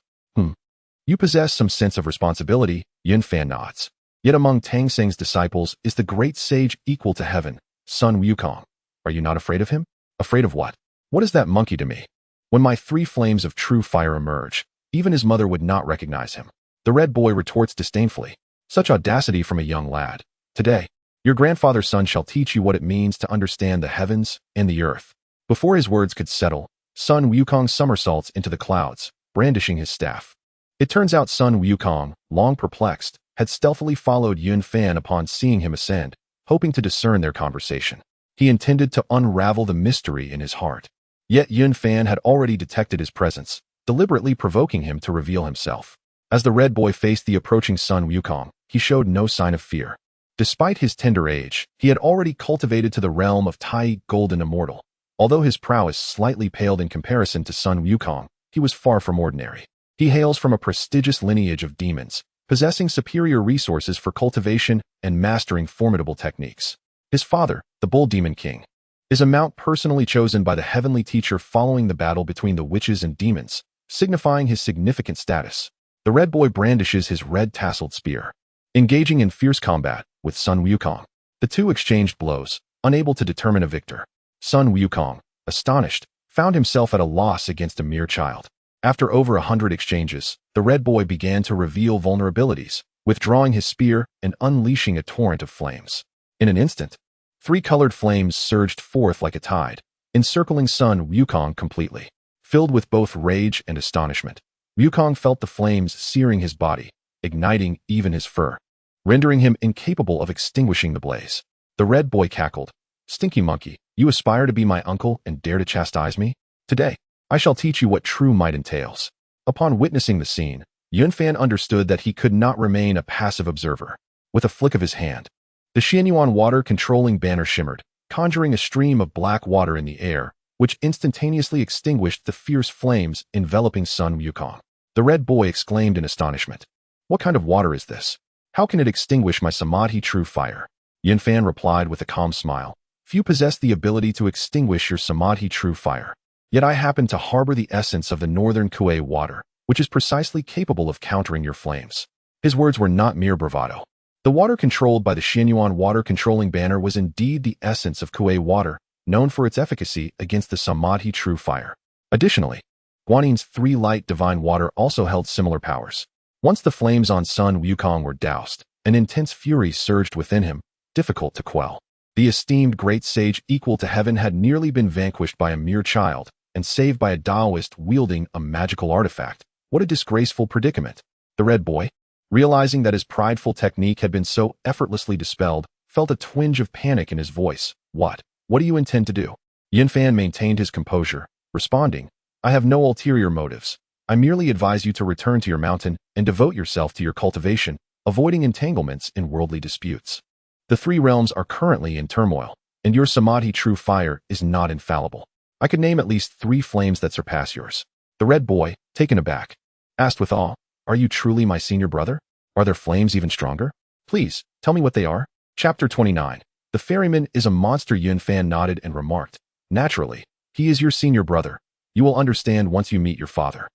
You possess some sense of responsibility," Yun Fan nods. "Yet among Tang Seng's disciples is the great sage equal to heaven, Sun Wukong. Are you not afraid of him?" "Afraid of what? What is that monkey to me? When my three flames of true fire emerge, even his mother would not recognize him." The Red Boy retorts disdainfully. "Such audacity from a young lad. Today, your grandfather's son shall teach you what it means to understand the heavens and the earth." Before his words could settle, Sun Wukong somersaults into the clouds, brandishing his staff. It turns out Sun Wukong, long perplexed, had stealthily followed Yun Fan upon seeing him ascend, hoping to discern their conversation. He intended to unravel the mystery in his heart. Yet Yun Fan had already detected his presence, deliberately provoking him to reveal himself. As the Red Boy faced the approaching Sun Wukong, he showed no sign of fear. Despite his tender age, he had already cultivated to the realm of Tai Golden Immortal. Although his prowess slightly paled in comparison to Sun Wukong, he was far from ordinary. He hails from a prestigious lineage of demons, possessing superior resources for cultivation and mastering formidable techniques. His father, the Bull Demon King, is a mount personally chosen by the heavenly teacher following the battle between the witches and demons, signifying his significant status. The Red Boy brandishes his red-tasseled spear. Engaging in fierce combat with Sun Wukong, the two exchanged blows, unable to determine a victor. Sun Wukong, astonished, found himself at a loss against a mere child. After over 100 exchanges, the Red Boy began to reveal vulnerabilities, withdrawing his spear and unleashing a torrent of flames. In an instant, 3 colored flames surged forth like a tide, encircling Sun Wukong completely. Filled with both rage and astonishment, Wukong felt the flames searing his body, igniting even his fur, rendering him incapable of extinguishing the blaze. The Red Boy cackled. "Stinky monkey, you aspire to be my uncle and dare to chastise me? Today, I shall teach you what true might entails." Upon witnessing the scene, Yun Fan understood that he could not remain a passive observer. With a flick of his hand, the Xianyuan water-controlling banner shimmered, conjuring a stream of black water in the air, which instantaneously extinguished the fierce flames enveloping Sun Wukong. The Red Boy exclaimed in astonishment. "What kind of water is this? How can it extinguish my Samadhi true fire?" Yun Fan replied with a calm smile. "Few possess the ability to extinguish your Samadhi true fire. Yet I happen to harbor the essence of the northern Kuei water, which is precisely capable of countering your flames." His words were not mere bravado. The water controlled by the Xianyuan water-controlling banner was indeed the essence of Kuei water, known for its efficacy against the Samadhi true fire. Additionally, Guanin's 3 light divine water also held similar powers. Once the flames on Sun Wukong were doused, an intense fury surged within him, difficult to quell. The esteemed great sage equal to heaven had nearly been vanquished by a mere child, and saved by a Taoist wielding a magical artifact. What a disgraceful predicament. The Red Boy, realizing that his prideful technique had been so effortlessly dispelled, felt a twinge of panic in his voice. What do you intend to do?" Yun Fan maintained his composure, responding, "I have no ulterior motives. I merely advise you to return to your mountain and devote yourself to your cultivation, avoiding entanglements in worldly disputes. The 3 realms are currently in turmoil, and your Samadhi true fire is not infallible. I could name at least 3 flames that surpass yours." The Red Boy, taken aback, asked with awe, "Are you truly my senior brother? Are their flames even stronger?" Please, tell me what they are. Chapter 29. The ferryman is a monster. Yun Fan nodded and remarked, naturally, he is your senior brother. You will understand once you meet your father.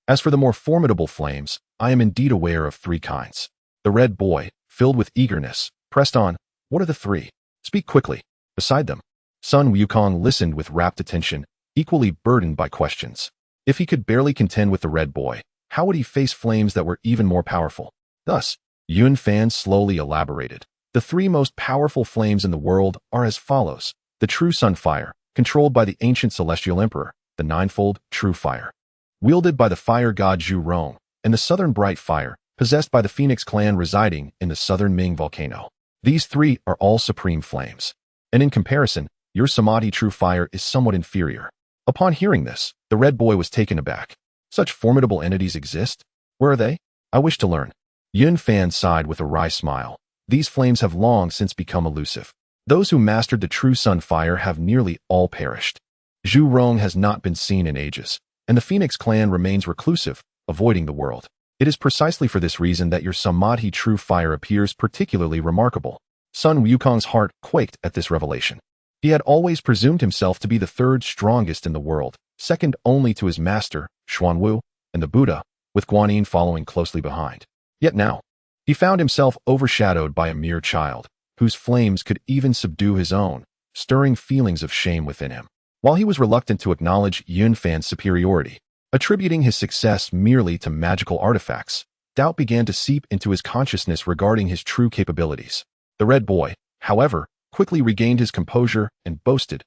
As for the more formidable flames, I am indeed aware of 3 kinds. The red boy, filled with eagerness, pressed on. What are the 3? Speak quickly. Beside them. Sun Wukong listened with rapt attention, equally burdened by questions. If he could barely contend with the red boy, how would he face flames that were even more powerful? Thus, Yun Fan slowly elaborated. The 3 most powerful flames in the world are as follows. The true sun fire, controlled by the ancient celestial emperor, the ninefold true fire, wielded by the fire god Zhu Rong, and the southern bright fire, possessed by the Phoenix clan residing in the southern Ming volcano. These 3 are all supreme flames. And in comparison, your Samadhi true fire is somewhat inferior. Upon hearing this, the red boy was taken aback. Such formidable entities exist? Where are they? I wish to learn. Yun Fan sighed with a wry smile. These flames have long since become elusive. Those who mastered the true sun fire have nearly all perished. Zhu Rong has not been seen in ages, and the Phoenix clan remains reclusive, avoiding the world. It is precisely for this reason that your Samadhi true fire appears particularly remarkable. Sun Wukong's heart quaked at this revelation. He had always presumed himself to be the 3rd strongest in the world, second only to his master, Huanghuang, and the Buddha, with Guanyin following closely behind. Yet now, he found himself overshadowed by a mere child, whose flames could even subdue his own, stirring feelings of shame within him. While he was reluctant to acknowledge Yun Fan's superiority, attributing his success merely to magical artifacts, doubt began to seep into his consciousness regarding his true capabilities. The red boy, however, quickly regained his composure and boasted,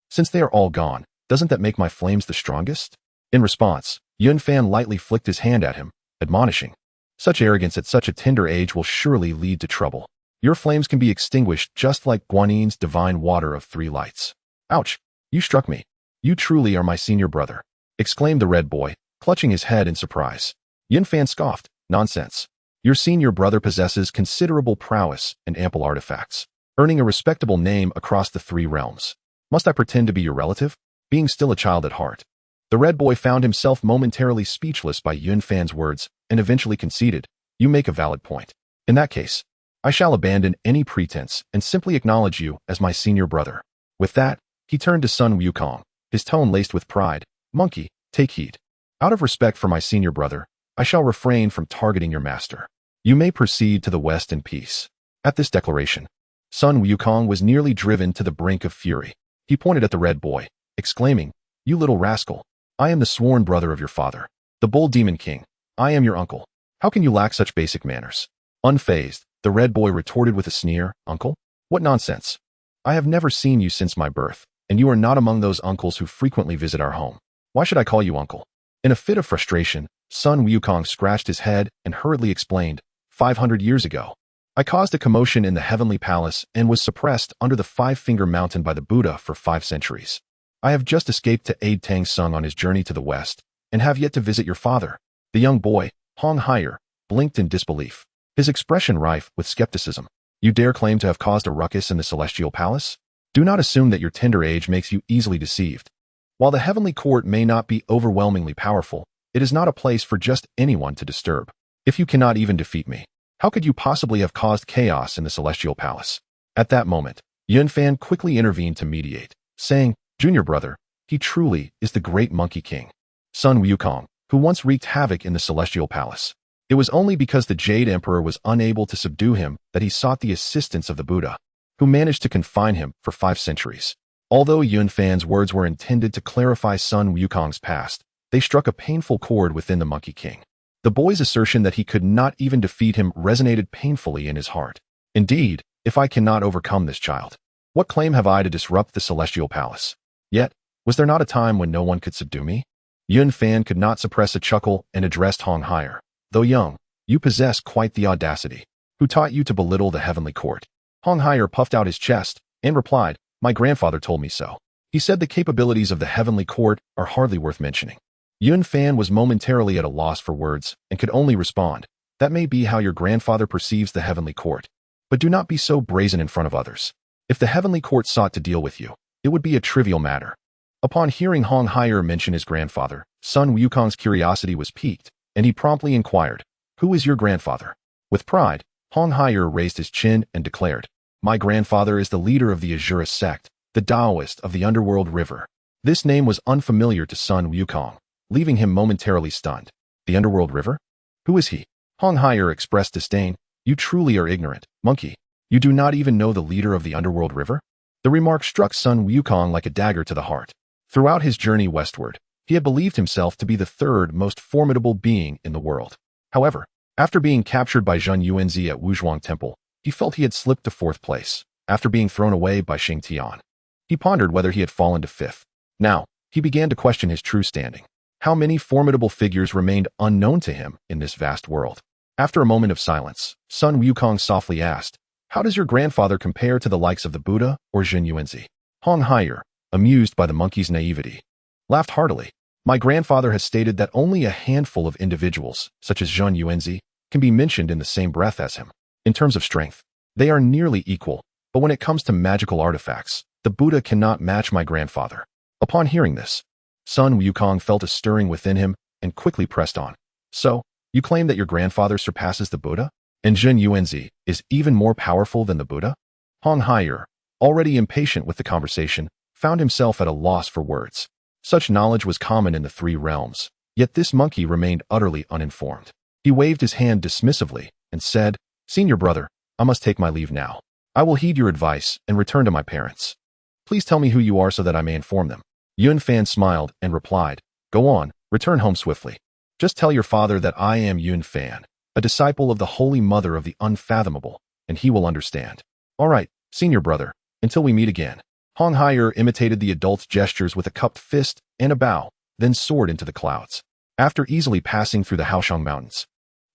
Since they are all gone, doesn't that make my flames the strongest? In response, Yun Fan lightly flicked his hand at him, admonishing, such arrogance at such a tender age will surely lead to trouble. Your flames can be extinguished just like Guanyin's divine water of 3 lights. Ouch! You struck me. You truly are my senior brother, exclaimed the red boy, clutching his head in surprise. Yun Fan scoffed, nonsense. Your senior brother possesses considerable prowess and ample artifacts, earning a respectable name across the 3 realms. Must I pretend to be your relative? Being still a child at heart. The red boy found himself momentarily speechless by Yun Fan's words and eventually conceded, you make a valid point. In that case, I shall abandon any pretense and simply acknowledge you as my senior brother. With that, he turned to Sun Wukong, his tone laced with pride. Monkey, take heed. Out of respect for my senior brother, I shall refrain from targeting your master. You may proceed to the west in peace. At this declaration, Sun Wukong was nearly driven to the brink of fury. He pointed at the red boy, exclaiming, you little rascal, I am the sworn brother of your father, the bull demon king. I am your uncle. How can you lack such basic manners? Unfazed, the red boy retorted with a sneer, Uncle? What nonsense. I have never seen you since my birth, and you are not among those uncles who frequently visit our home. Why should I call you uncle? In a fit of frustration, Sun Wukong scratched his head and hurriedly explained, 500 years ago, I caused a commotion in the heavenly palace and was suppressed under the 5-finger mountain by the Buddha for 5 centuries. I have just escaped to aid Tang Sung on his journey to the west, and have yet to visit your father. The young boy, Huanghuang, blinked in disbelief, his expression rife with skepticism. You dare claim to have caused a ruckus in the celestial palace? Do not assume that your tender age makes you easily deceived. While the heavenly court may not be overwhelmingly powerful, it is not a place for just anyone to disturb. If you cannot even defeat me, how could you possibly have caused chaos in the celestial palace? At that moment, Yun Fan quickly intervened to mediate, saying, Junior brother, he truly is the great monkey king, Sun Wukong, who once wreaked havoc in the celestial palace. It was only because the Jade Emperor was unable to subdue him that he sought the assistance of the Buddha, who managed to confine him for 5 centuries. Although Yun Fan's words were intended to clarify Sun Wukong's past, they struck a painful chord within the Monkey King. The boy's assertion that he could not even defeat him resonated painfully in his heart. Indeed, if I cannot overcome this child, what claim have I to disrupt the celestial palace? Yet, was there not a time when no one could subdue me? Yun Fan could not suppress a chuckle and addressed Huanghuang. Though young, you possess quite the audacity. Who taught you to belittle the heavenly court? Huanghuang puffed out his chest and replied, My grandfather told me so. He said the capabilities of the heavenly court are hardly worth mentioning. Yun Fan was momentarily at a loss for words and could only respond, That may be how your grandfather perceives the heavenly court. But do not be so brazen in front of others. If the heavenly court sought to deal with you, it would be a trivial matter. Upon hearing Huanghuang mention his grandfather, Sun Wukong's curiosity was piqued, and he promptly inquired, Who is your grandfather? With pride, Huanghuang raised his chin and declared, "My grandfather is the leader of the Azura sect, the Taoist of the underworld river." This name was unfamiliar to Sun Wukong, leaving him momentarily stunned. The underworld river? Who is he? Huanghuang expressed disdain. "You truly are ignorant, monkey. You do not even know the leader of the underworld river?" The remark struck Sun Wukong like a dagger to the heart. Throughout his journey westward, he had believed himself to be the third most formidable being in the world. However, after being captured by Zheng Yuanzi at Huanghuang Temple, he felt he had slipped to fourth place. After being thrown away by Xing Tian, he pondered whether he had fallen to fifth. Now, he began to question his true standing. How many formidable figures remained unknown to him in this vast world? After a moment of silence, Sun Wukong softly asked, "How does your grandfather compare to the likes of the Buddha or Zheng Yuanzi?" Huanghuang, amused by the monkey's naivety, laughed heartily. "My grandfather has stated that only a handful of individuals, such as Zheng Yuanzi, can be mentioned in the same breath as him. In terms of strength, they are nearly equal, but when it comes to magical artifacts, the Buddha cannot match my grandfather." Upon hearing this, Sun Wukong felt a stirring within him and quickly pressed on. "So, you claim that your grandfather surpasses the Buddha? And Zheng Yuanzi is even more powerful than the Buddha?" Huanghuang, already impatient with the conversation, found himself at a loss for words. Such knowledge was common in the three realms, yet this monkey remained utterly uninformed. He waved his hand dismissively and said, "Senior brother, I must take my leave now. I will heed your advice and return to my parents. Please tell me who you are so that I may inform them." Yunfan smiled and replied, "Go on, return home swiftly. Just tell your father that I am Yunfan, a disciple of the Holy Mother of the Unfathomable, and he will understand." "All right, senior brother, until we meet again." Huanghuang imitated the adult's gestures with a cupped fist and a bow, then soared into the clouds. After easily passing through the Haoshang Mountains,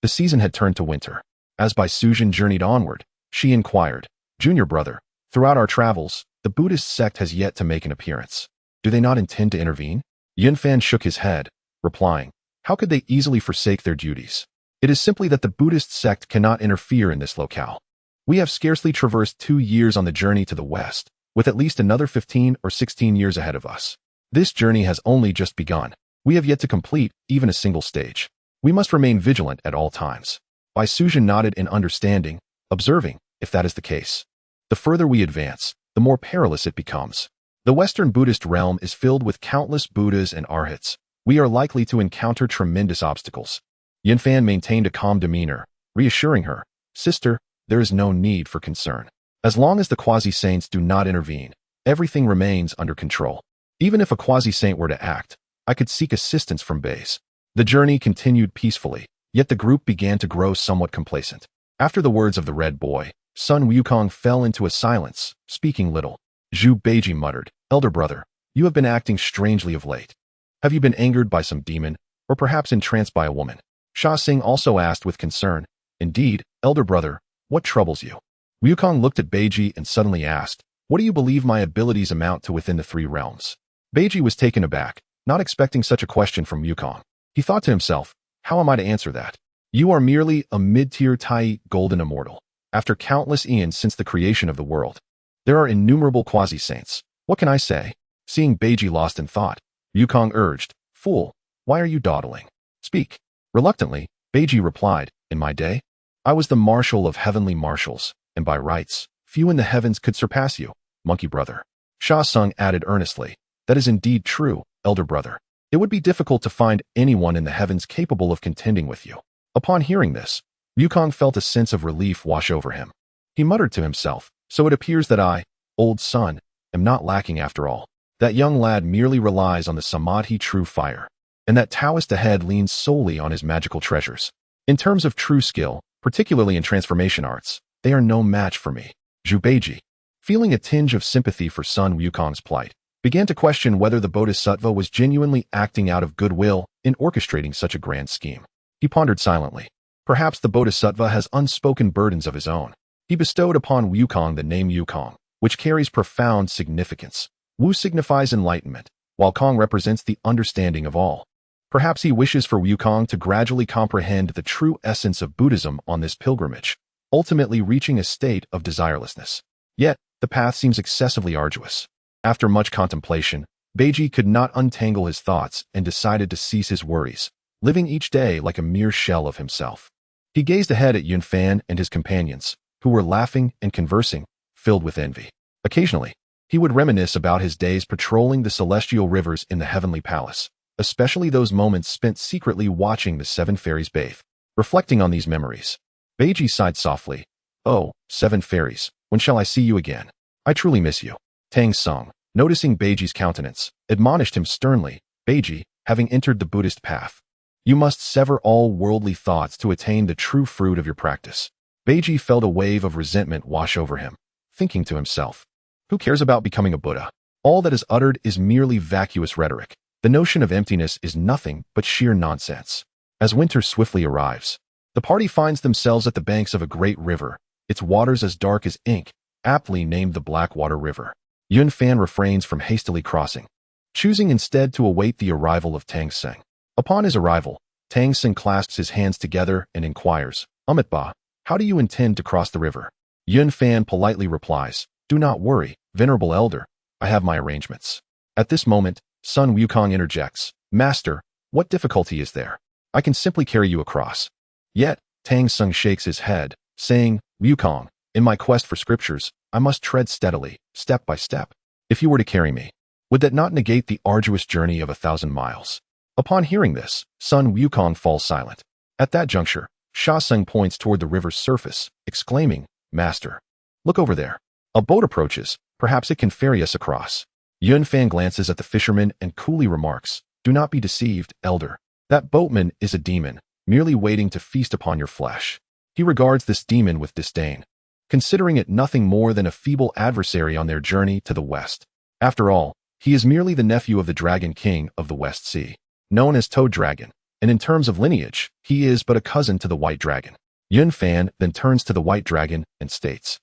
the season had turned to winter. As Bai Suzhen journeyed onward, she inquired, "Junior brother, throughout our travels, the Buddhist sect has yet to make an appearance. Do they not intend to intervene?" Yunfan shook his head, replying, "How could they easily forsake their duties? It is simply that the Buddhist sect cannot interfere in this locale. We have scarcely traversed 2 years on the journey to the west, with at least another 15 or 16 years ahead of us. This journey has only just begun. We have yet to complete even a single stage. We must remain vigilant at all times." Bai Suzhen nodded in understanding, observing, "If that is the case, the further we advance, the more perilous it becomes. The Western Buddhist realm is filled with countless Buddhas and Arhats. We are likely to encounter tremendous obstacles." Yunfan maintained a calm demeanor, reassuring her, "Sister, there is no need for concern. As long as the quasi-saints do not intervene, everything remains under control. Even if a quasi-saint were to act, I could seek assistance from Bays." The journey continued peacefully, yet the group began to grow somewhat complacent. After the words of the red boy, Sun Wukong fell into a silence, speaking little. Zhu Beiji muttered, "Elder brother, you have been acting strangely of late. Have you been angered by some demon, or perhaps entranced by a woman?" Sha Xing also asked with concern, "Indeed, elder brother, what troubles you?" Wukong looked at Beiji and suddenly asked, "What do you believe my abilities amount to within the three realms?" Beiji was taken aback, not expecting such a question from Wukong. He thought to himself, "How am I to answer that? You are merely a mid-tier Tai golden immortal. After countless eons since the creation of the world, there are innumerable quasi-saints. What can I say?" Seeing Beiji lost in thought, Wukong urged, "Fool, why are you dawdling? Speak." Reluctantly, Beiji replied, "In my day, I was the marshal of heavenly marshals, and by rights, few in the heavens could surpass you, monkey brother." Sha Sung added earnestly, "That is indeed true, elder brother. It would be difficult to find anyone in the heavens capable of contending with you." Upon hearing this, Wukong felt a sense of relief wash over him. He muttered to himself, "So it appears that I, old son, am not lacking after all. That young lad merely relies on the Samadhi true fire, and that Taoist ahead leans solely on his magical treasures. In terms of true skill, particularly in transformation arts, they are no match for me." Zhu Beiji, feeling a tinge of sympathy for Sun Wukong's plight, began to question whether the Bodhisattva was genuinely acting out of goodwill in orchestrating such a grand scheme. He pondered silently. Perhaps the Bodhisattva has unspoken burdens of his own. He bestowed upon Wukong the name Wukong, which carries profound significance. Wu signifies enlightenment, while Kong represents the understanding of all. Perhaps he wishes for Wukong to gradually comprehend the true essence of Buddhism on this pilgrimage, ultimately reaching a state of desirelessness. Yet, the path seems excessively arduous. After much contemplation, Beiji could not untangle his thoughts and decided to cease his worries, living each day like a mere shell of himself. He gazed ahead at Yun Fan and his companions, who were laughing and conversing, filled with envy. Occasionally, he would reminisce about his days patrolling the celestial rivers in the heavenly palace, especially those moments spent secretly watching the seven fairies bathe. Reflecting on these memories, Beiji sighed softly. Oh, seven fairies, when shall I see you again? I truly miss you. Tang Song, noticing Beiji's countenance, admonished him sternly. Beiji, having entered the Buddhist path, you must sever all worldly thoughts to attain the true fruit of your practice. Beiji felt a wave of resentment wash over him, thinking to himself, who cares about becoming a Buddha? All that is uttered is merely vacuous rhetoric. The notion of emptiness is nothing but sheer nonsense. As winter swiftly arrives, the party finds themselves at the banks of a great river, its waters as dark as ink, aptly named the Blackwater River. Yun Fan refrains from hastily crossing, choosing instead to await the arrival of Tang Seng. Upon his arrival, Tang Seng clasps his hands together and inquires, Ba, how do you intend to cross the river? Yun Fan politely replies, do not worry, venerable elder, I have my arrangements. At this moment, Sun Wukong interjects, Master, what difficulty is there? I can simply carry you across. Yet, Tang Seng shakes his head, saying, Wukong, in my quest for scriptures, I must tread steadily, step by step. If you were to carry me, would that not negate the arduous journey of 1,000 miles? Upon hearing this, Sun Wukong falls silent. At that juncture, Sha Seng points toward the river's surface, exclaiming, Master, look over there. A boat approaches, perhaps it can ferry us across. Yun Fan glances at the fisherman and coolly remarks, do not be deceived, elder. That boatman is a demon, merely waiting to feast upon your flesh. He regards this demon with disdain, considering it nothing more than a feeble adversary on their journey to the west. After all, he is merely the nephew of the Dragon King of the West Sea, known as Toad Dragon, and in terms of lineage, he is but a cousin to the White Dragon. Yun Fan then turns to the White Dragon and states,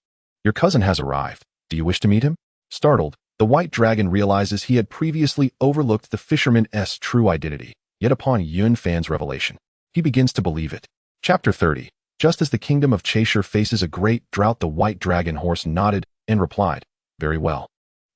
your cousin has arrived. Do you wish to meet him? Startled, the White Dragon realizes he had previously overlooked the fisherman's true identity, yet upon Yun Fan's revelation, he begins to believe it. Chapter 30. Just as the kingdom of Cheshire faces a great drought, the White Dragon horse nodded and replied, very well.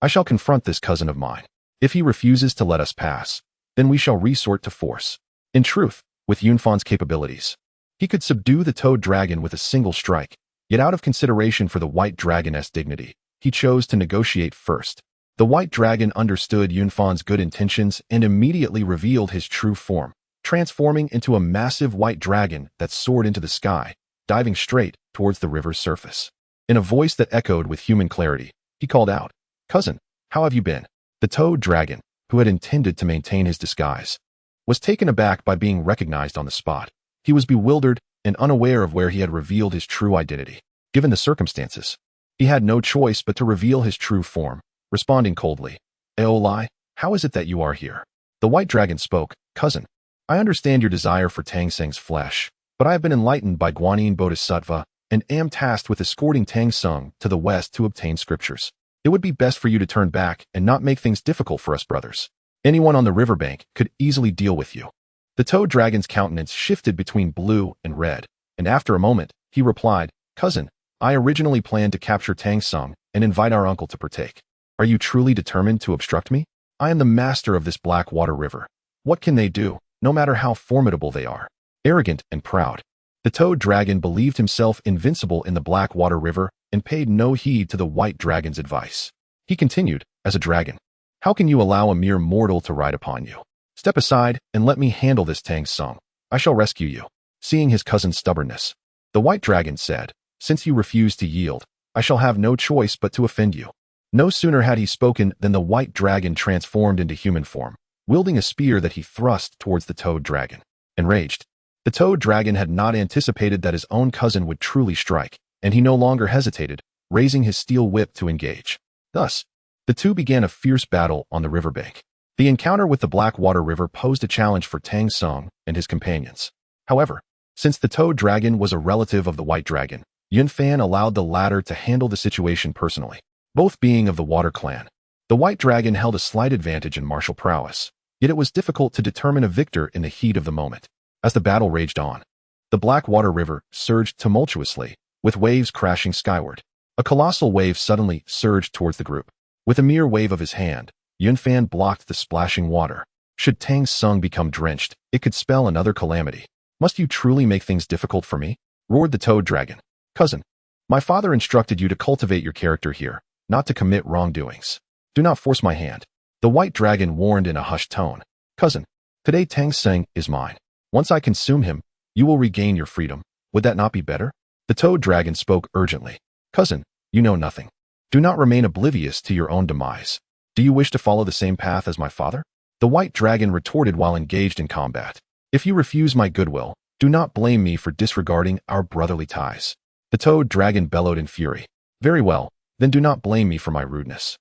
I shall confront this cousin of mine. If he refuses to let us pass, then we shall resort to force. In truth, with Yun Fan's capabilities, he could subdue the Toad Dragon with a single strike, yet out of consideration for the White Dragon's dignity, he chose to negotiate first. The White Dragon understood Yun Fan's good intentions and immediately revealed his true form, transforming into a massive white dragon that soared into the sky, diving straight towards the river's surface. In a voice that echoed with human clarity, he called out, Cousin, how have you been? The Toad Dragon, who had intended to maintain his disguise, was taken aback by being recognized on the spot. He was bewildered and unaware of where he had revealed his true identity. Given the circumstances, he had no choice but to reveal his true form, responding coldly, Aolai, how is it that you are here? The White Dragon spoke, Cousin, I understand your desire for Tang Seng's flesh, but I have been enlightened by Guanyin Bodhisattva and am tasked with escorting Tang Seng to the west to obtain scriptures. It would be best for you to turn back and not make things difficult for us brothers. Anyone on the riverbank could easily deal with you. The Toad Dragon's countenance shifted between blue and red, and after a moment, he replied, Cousin, I originally planned to capture Tang Seng and invite our uncle to partake. Are you truly determined to obstruct me? I am the master of this Blackwater River. What can they do, no matter how formidable they are? Arrogant and proud, the Toad Dragon believed himself invincible in the Blackwater River and paid no heed to the White Dragon's advice. He continued, as a dragon, how can you allow a mere mortal to ride upon you? Step aside and let me handle this Tang Seng. I shall rescue you. Seeing his cousin's stubbornness, the White Dragon said, since you refuse to yield, I shall have no choice but to offend you. No sooner had he spoken than the White Dragon transformed into human form, wielding a spear that he thrust towards the Toad Dragon. Enraged, the Toad Dragon had not anticipated that his own cousin would truly strike, and he no longer hesitated, raising his steel whip to engage. Thus, the two began a fierce battle on the riverbank. The encounter with the Blackwater River posed a challenge for Tang Seng and his companions. However, since the Toad Dragon was a relative of the White Dragon, Yun Fan allowed the latter to handle the situation personally. Both being of the Water Clan, the White Dragon held a slight advantage in martial prowess, yet it was difficult to determine a victor in the heat of the moment. As the battle raged on, the Blackwater River surged tumultuously, with waves crashing skyward. A colossal wave suddenly surged towards the group. With a mere wave of his hand, Yun Fan blocked the splashing water. Should Tang Seng become drenched, it could spell another calamity. Must you truly make things difficult for me? Roared the toad dragon. Cousin, my father instructed you to cultivate your character here, not to commit wrongdoings. Do not force my hand. The white dragon warned in a hushed tone. Cousin, today Tang Seng is mine. Once I consume him, you will regain your freedom. Would that not be better? The toad dragon spoke urgently. Cousin, you know nothing. Do not remain oblivious to your own demise. Do you wish to follow the same path as my father? The white dragon retorted while engaged in combat. If you refuse my goodwill, do not blame me for disregarding our brotherly ties. The toad dragon bellowed in fury. Very well, then do not blame me for my rudeness.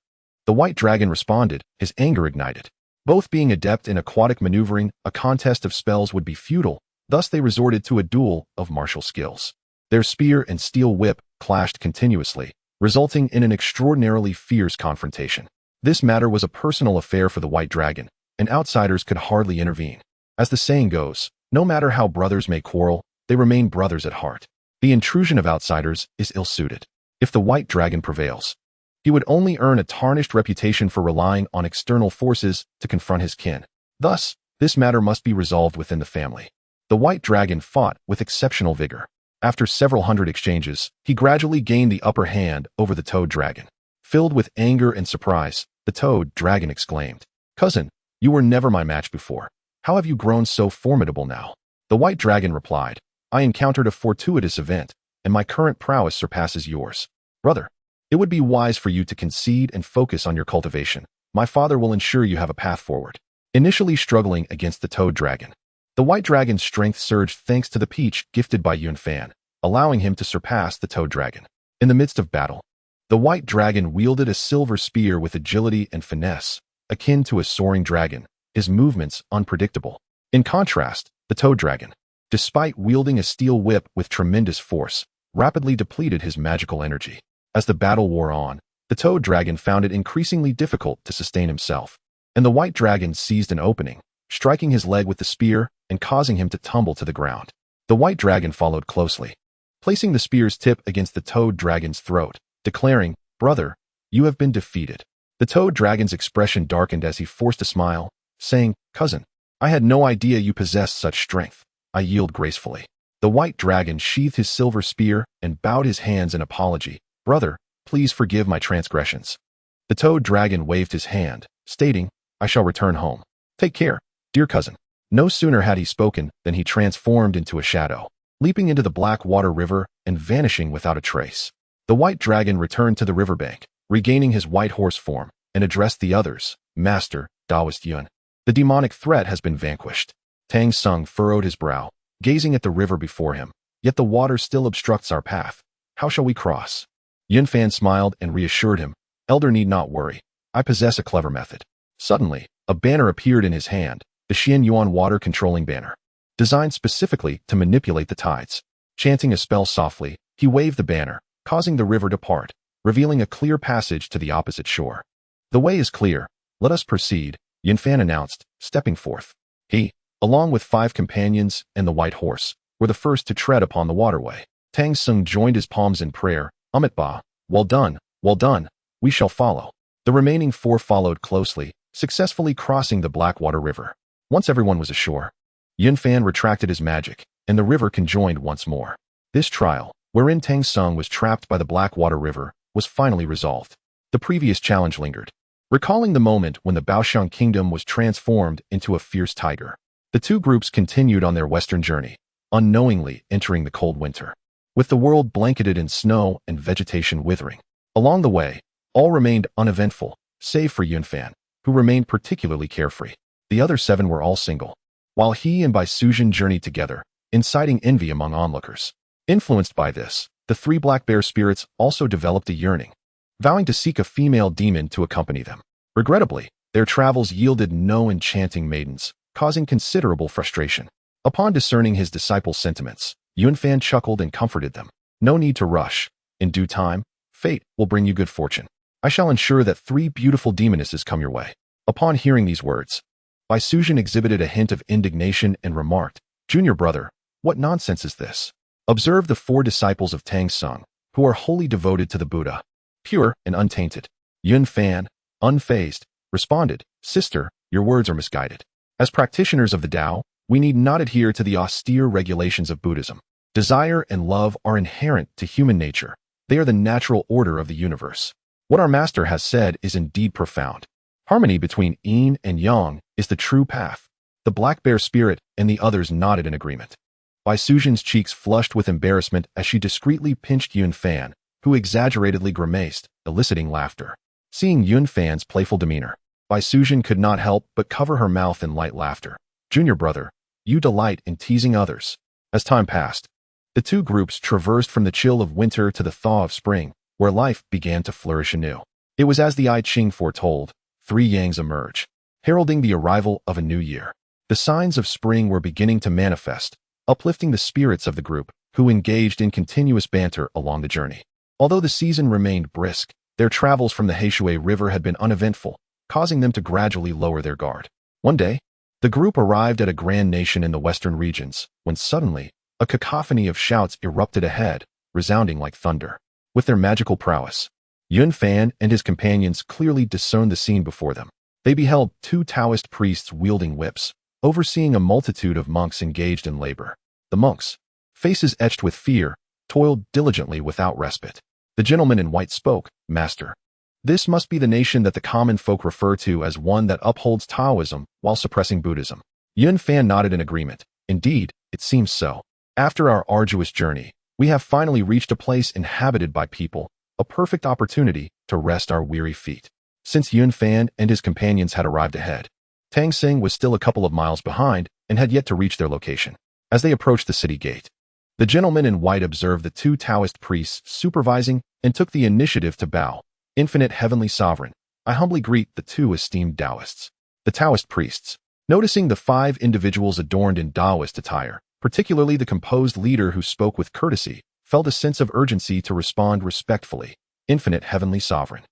The white dragon responded, his anger ignited. Both being adept in aquatic maneuvering, a contest of spells would be futile, thus they resorted to a duel of martial skills. Their spear and steel whip clashed continuously, resulting in an extraordinarily fierce confrontation. This matter was a personal affair for the white dragon, and outsiders could hardly intervene. As the saying goes, no matter how brothers may quarrel, they remain brothers at heart. The intrusion of outsiders is ill-suited. If the white dragon prevails, he would only earn a tarnished reputation for relying on external forces to confront his kin. Thus, this matter must be resolved within the family. The white dragon fought with exceptional vigor. After several hundred exchanges, he gradually gained the upper hand over the toad dragon. Filled with anger and surprise, the toad dragon exclaimed, Cousin, you were never my match before. How have you grown so formidable now? The white dragon replied, I encountered a fortuitous event, and my current prowess surpasses yours. Brother, it would be wise for you to concede and focus on your cultivation. My father will ensure you have a path forward. Initially struggling against the toad dragon, the white dragon's strength surged thanks to the peach gifted by Yunfan, allowing him to surpass the toad dragon. In the midst of battle, the white dragon wielded a silver spear with agility and finesse, akin to a soaring dragon, his movements unpredictable. In contrast, the toad dragon, despite wielding a steel whip with tremendous force, rapidly depleted his magical energy. As the battle wore on, the toad dragon found it increasingly difficult to sustain himself, and the white dragon seized an opening, striking his leg with the spear and causing him to tumble to the ground. The white dragon followed closely, placing the spear's tip against the toad dragon's throat, declaring, Brother, you have been defeated. The toad dragon's expression darkened as he forced a smile, saying, Cousin, I had no idea you possessed such strength. I yield gracefully. The white dragon sheathed his silver spear and bowed his hands in apology. Brother, please forgive my transgressions. The toad dragon waved his hand, stating, I shall return home. Take care, dear cousin. No sooner had he spoken than he transformed into a shadow, leaping into the black water river and vanishing without a trace. The white dragon returned to the riverbank, regaining his white horse form, and addressed the others, Master, Taoist Yun. The demonic threat has been vanquished. Tang Sung furrowed his brow, gazing at the river before him. Yet the water still obstructs our path. How shall we cross? Yunfan smiled and reassured him, Elder need not worry. I possess a clever method. Suddenly, a banner appeared in his hand, the Xian Yuan water-controlling banner, designed specifically to manipulate the tides. Chanting a spell softly, he waved the banner, causing the river to part, revealing a clear passage to the opposite shore. The way is clear. Let us proceed, Yunfan announced, stepping forth. He, along with 5 companions and the white horse, were the first to tread upon the waterway. Tang Sung joined his palms in prayer. Ba, well done, we shall follow. The remaining 4 followed closely, successfully crossing the Blackwater River. Once everyone was ashore, Yunfan retracted his magic, and the river conjoined once more. This trial, wherein Tang Sung was trapped by the Blackwater River, was finally resolved. The previous challenge lingered, recalling the moment when the Baoshan Kingdom was transformed into a fierce tiger. The 2 groups continued on their western journey, unknowingly entering the cold winter, with the world blanketed in snow and vegetation withering. Along the way, all remained uneventful, save for Yunfan, who remained particularly carefree. The other 7 were all single, while he and Bai Suzhen journeyed together, inciting envy among onlookers. Influenced by this, the 3 black bear spirits also developed a yearning, vowing to seek a female demon to accompany them. Regrettably, their travels yielded no enchanting maidens, causing considerable frustration. Upon discerning his disciples' sentiments, Yunfan chuckled and comforted them. No need to rush. In due time, fate will bring you good fortune. I shall ensure that 3 beautiful demonesses come your way. Upon hearing these words, Bai Suzhen exhibited a hint of indignation and remarked, Junior brother, what nonsense is this? Observe the 4 disciples of Tang Sung, who are wholly devoted to the Buddha, pure and untainted. Yunfan, unfazed, responded, Sister, your words are misguided. As practitioners of the Tao, We need not adhere to the austere regulations of Buddhism. Desire and love are inherent to human nature. They are the natural order of the universe. What our master has said is indeed profound. Harmony between yin and yang is the true path. The black bear spirit and the others nodded in agreement. Bai Sujin's cheeks flushed with embarrassment as she discreetly pinched Yun Fan, who exaggeratedly grimaced, eliciting laughter. Seeing Yun Fan's playful demeanor, Bai Sujin could not help but cover her mouth in light laughter. Junior brother, you delight in teasing others. As time passed, the two groups traversed from the chill of winter to the thaw of spring, where life began to flourish anew. It was as the I Ching foretold, 3 yangs emerge, heralding the arrival of a new year. The signs of spring were beginning to manifest, uplifting the spirits of the group, who engaged in continuous banter along the journey. Although the season remained brisk, their travels from the Heishui River had been uneventful, causing them to gradually lower their guard. One day, the group arrived at a grand nation in the western regions, when suddenly, a cacophony of shouts erupted ahead, resounding like thunder. With their magical prowess, Yun Fan and his companions clearly discerned the scene before them. They beheld 2 Taoist priests wielding whips, overseeing a multitude of monks engaged in labor. The monks, faces etched with fear, toiled diligently without respite. The gentleman in white spoke, Master. This must be the nation that the common folk refer to as one that upholds Taoism while suppressing Buddhism. Yun Fan nodded in agreement. Indeed, it seems so. After our arduous journey, we have finally reached a place inhabited by people, a perfect opportunity to rest our weary feet. Since Yun Fan and his companions had arrived ahead, Tang Xing was still a couple of miles behind and had yet to reach their location. As they approached the city gate, the gentleman in white observed the 2 Taoist priests supervising and took the initiative to bow. Infinite Heavenly Sovereign, I humbly greet the 2 esteemed Taoists. The Taoist priests, noticing the 5 individuals adorned in Taoist attire, particularly the composed leader who spoke with courtesy, felt a sense of urgency to respond respectfully. Infinite Heavenly Sovereign,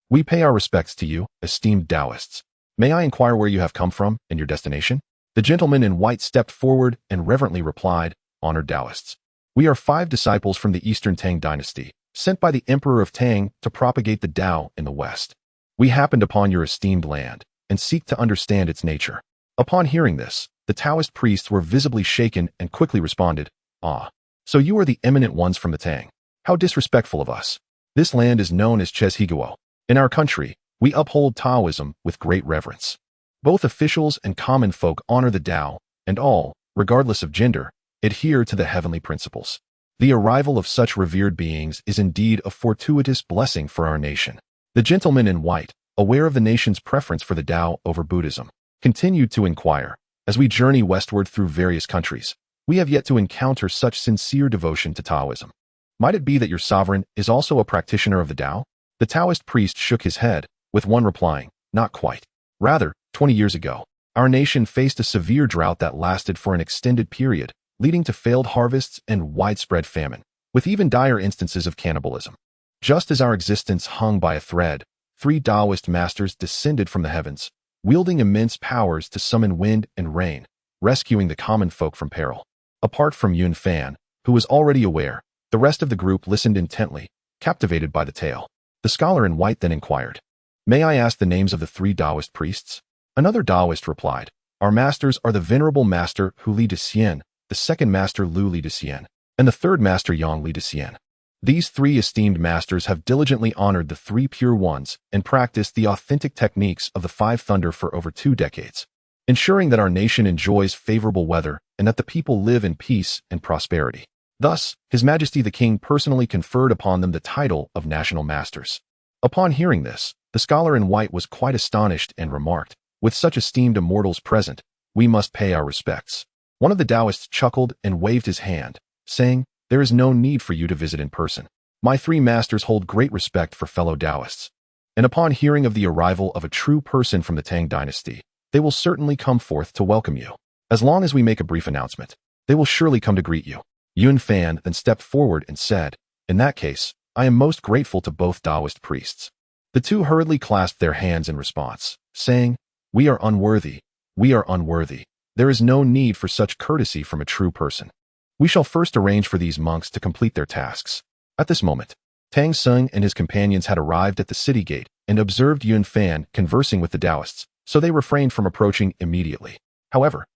we pay our respects to you, esteemed Taoists. May I inquire where you have come from and your destination? The gentleman in white stepped forward and reverently replied, Honored Taoists, we are 5 disciples from the Eastern Tang dynasty, sent by the Emperor of Tang to propagate the Tao in the West. We happened upon your esteemed land and seek to understand its nature. Upon hearing this, the Taoist priests were visibly shaken and quickly responded, Ah, so you are the eminent ones from the Tang. How disrespectful of us. This land is known as Ches Higuo. In our country, we uphold Taoism with great reverence. Both officials and common folk honor the Tao, and all, regardless of gender, adhere to the heavenly principles. The arrival of such revered beings is indeed a fortuitous blessing for our nation. The gentleman in white, aware of the nation's preference for the Tao over Buddhism, continued to inquire, as we journey westward through various countries, we have yet to encounter such sincere devotion to Taoism. Might it be that your sovereign is also a practitioner of the Tao? The Taoist priest shook his head, with one replying, Not quite. Rather, 20 years ago, our nation faced a severe drought that lasted for an extended period, leading to failed harvests and widespread famine, with even dire instances of cannibalism. Just as our existence hung by a thread, 3 Taoist masters descended from the heavens, wielding immense powers to summon wind and rain, rescuing the common folk from peril. Apart from Yun Fan, who was already aware, the rest of the group listened intently, captivated by the tale. The scholar in white then inquired, May I ask the names of the 3 Taoist priests? Another Taoist replied, Our masters are the Venerable Master Hu Li de Xian, the second Master Lu Li de Xian, and the third Master Yang Li de Xian. These 3 esteemed masters have diligently honored the 3 pure ones and practiced the authentic techniques of the 5 Thunder for over 2 decades, ensuring that our nation enjoys favorable weather and that the people live in peace and prosperity. Thus, His Majesty the King personally conferred upon them the title of National Masters. Upon hearing this, the scholar in white was quite astonished and remarked, With such esteemed immortals present, we must pay our respects. One of the Taoists chuckled and waved his hand, saying, There is no need for you to visit in person. My 3 masters hold great respect for fellow Taoists. And upon hearing of the arrival of a true person from the Tang dynasty, they will certainly come forth to welcome you. As long as we make a brief announcement, they will surely come to greet you. Yun Fan then stepped forward and said, In that case, I am most grateful to both Taoist priests. The 2 hurriedly clasped their hands in response, saying, We are unworthy. We are unworthy. There is no need for such courtesy from a true person. We shall first arrange for these monks to complete their tasks. At this moment, Tang Xing and his companions had arrived at the city gate and observed Yun Fan conversing with the Taoists, so they refrained from approaching immediately. However,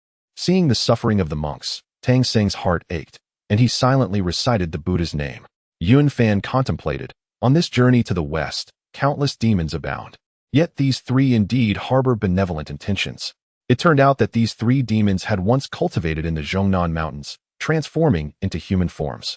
Seeing the suffering of the monks, Tang Seng's heart ached, and he silently recited the Buddha's name. Yun Fan contemplated, on this journey to the west, countless demons abound. Yet these three indeed harbor benevolent intentions. It turned out that these three demons had once cultivated in the Zhongnan Mountains, transforming into human forms.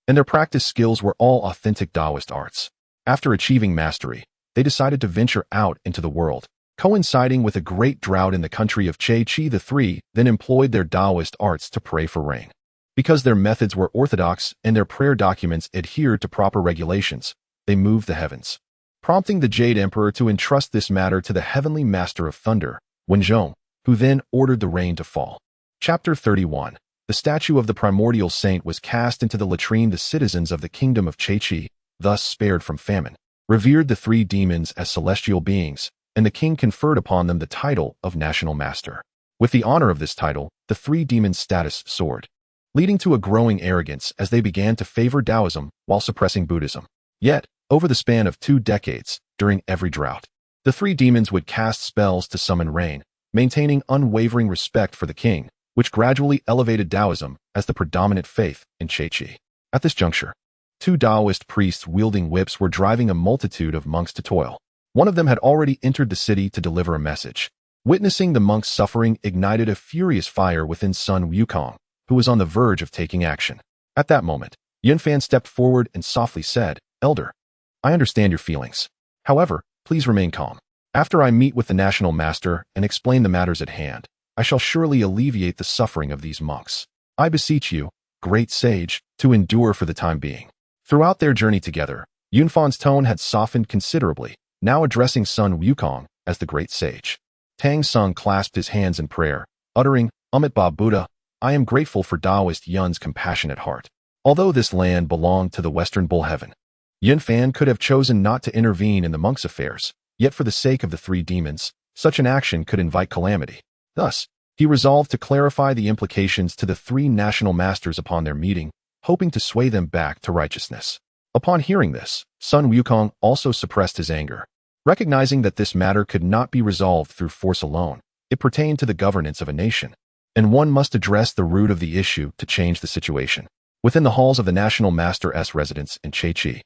And their practice skills were all authentic Taoist arts. After achieving mastery, they decided to venture out into the world. Coinciding with a great drought in the country of Qi, the three then employed their Taoist arts to pray for rain. Because their methods were orthodox and their prayer documents adhered to proper regulations, they moved the heavens, prompting the Jade Emperor to entrust this matter to the heavenly master of thunder, Wenzhong, who then ordered the rain to fall. Chapter 31. The statue of the primordial saint was cast into the latrine. The citizens of the kingdom of Qi, thus spared from famine, revered the three demons as celestial beings, and the king conferred upon them the title of national master. With the honor of this title, the three demons' status soared, leading to a growing arrogance as they began to favor Taoism while suppressing Buddhism. Yet, over the span of 2 decades, during every drought, the three demons would cast spells to summon rain, maintaining unwavering respect for the king, which gradually elevated Taoism as the predominant faith in Qi. At this juncture, 2 Taoist priests wielding whips were driving a multitude of monks to toil. One of them had already entered the city to deliver a message. Witnessing the monks' suffering ignited a furious fire within Sun Wukong, who was on the verge of taking action. At that moment, Yun Fan stepped forward and softly said, "Elder, I understand your feelings. However, please remain calm. After I meet with the national master and explain the matters at hand, I shall surely alleviate the suffering of these monks. I beseech you, great sage, to endure for the time being." Throughout their journey together, Yun Fan's tone had softened considerably, now addressing Sun Wukong as the great sage. Tang Sung clasped his hands in prayer, uttering, "Amit Ba Buddha, I am grateful for Taoist Yun's compassionate heart." Although this land belonged to the Western Bull Heaven, Yun Fan could have chosen not to intervene in the monks' affairs, yet for the sake of the three demons, such an action could invite calamity. Thus, he resolved to clarify the implications to the three national masters upon their meeting, hoping to sway them back to righteousness. Upon hearing this, Sun Wukong also suppressed his anger. Recognizing that this matter could not be resolved through force alone, it pertained to the governance of a nation, and one must address the root of the issue to change the situation. Within the halls of the National Master's residence in Qi,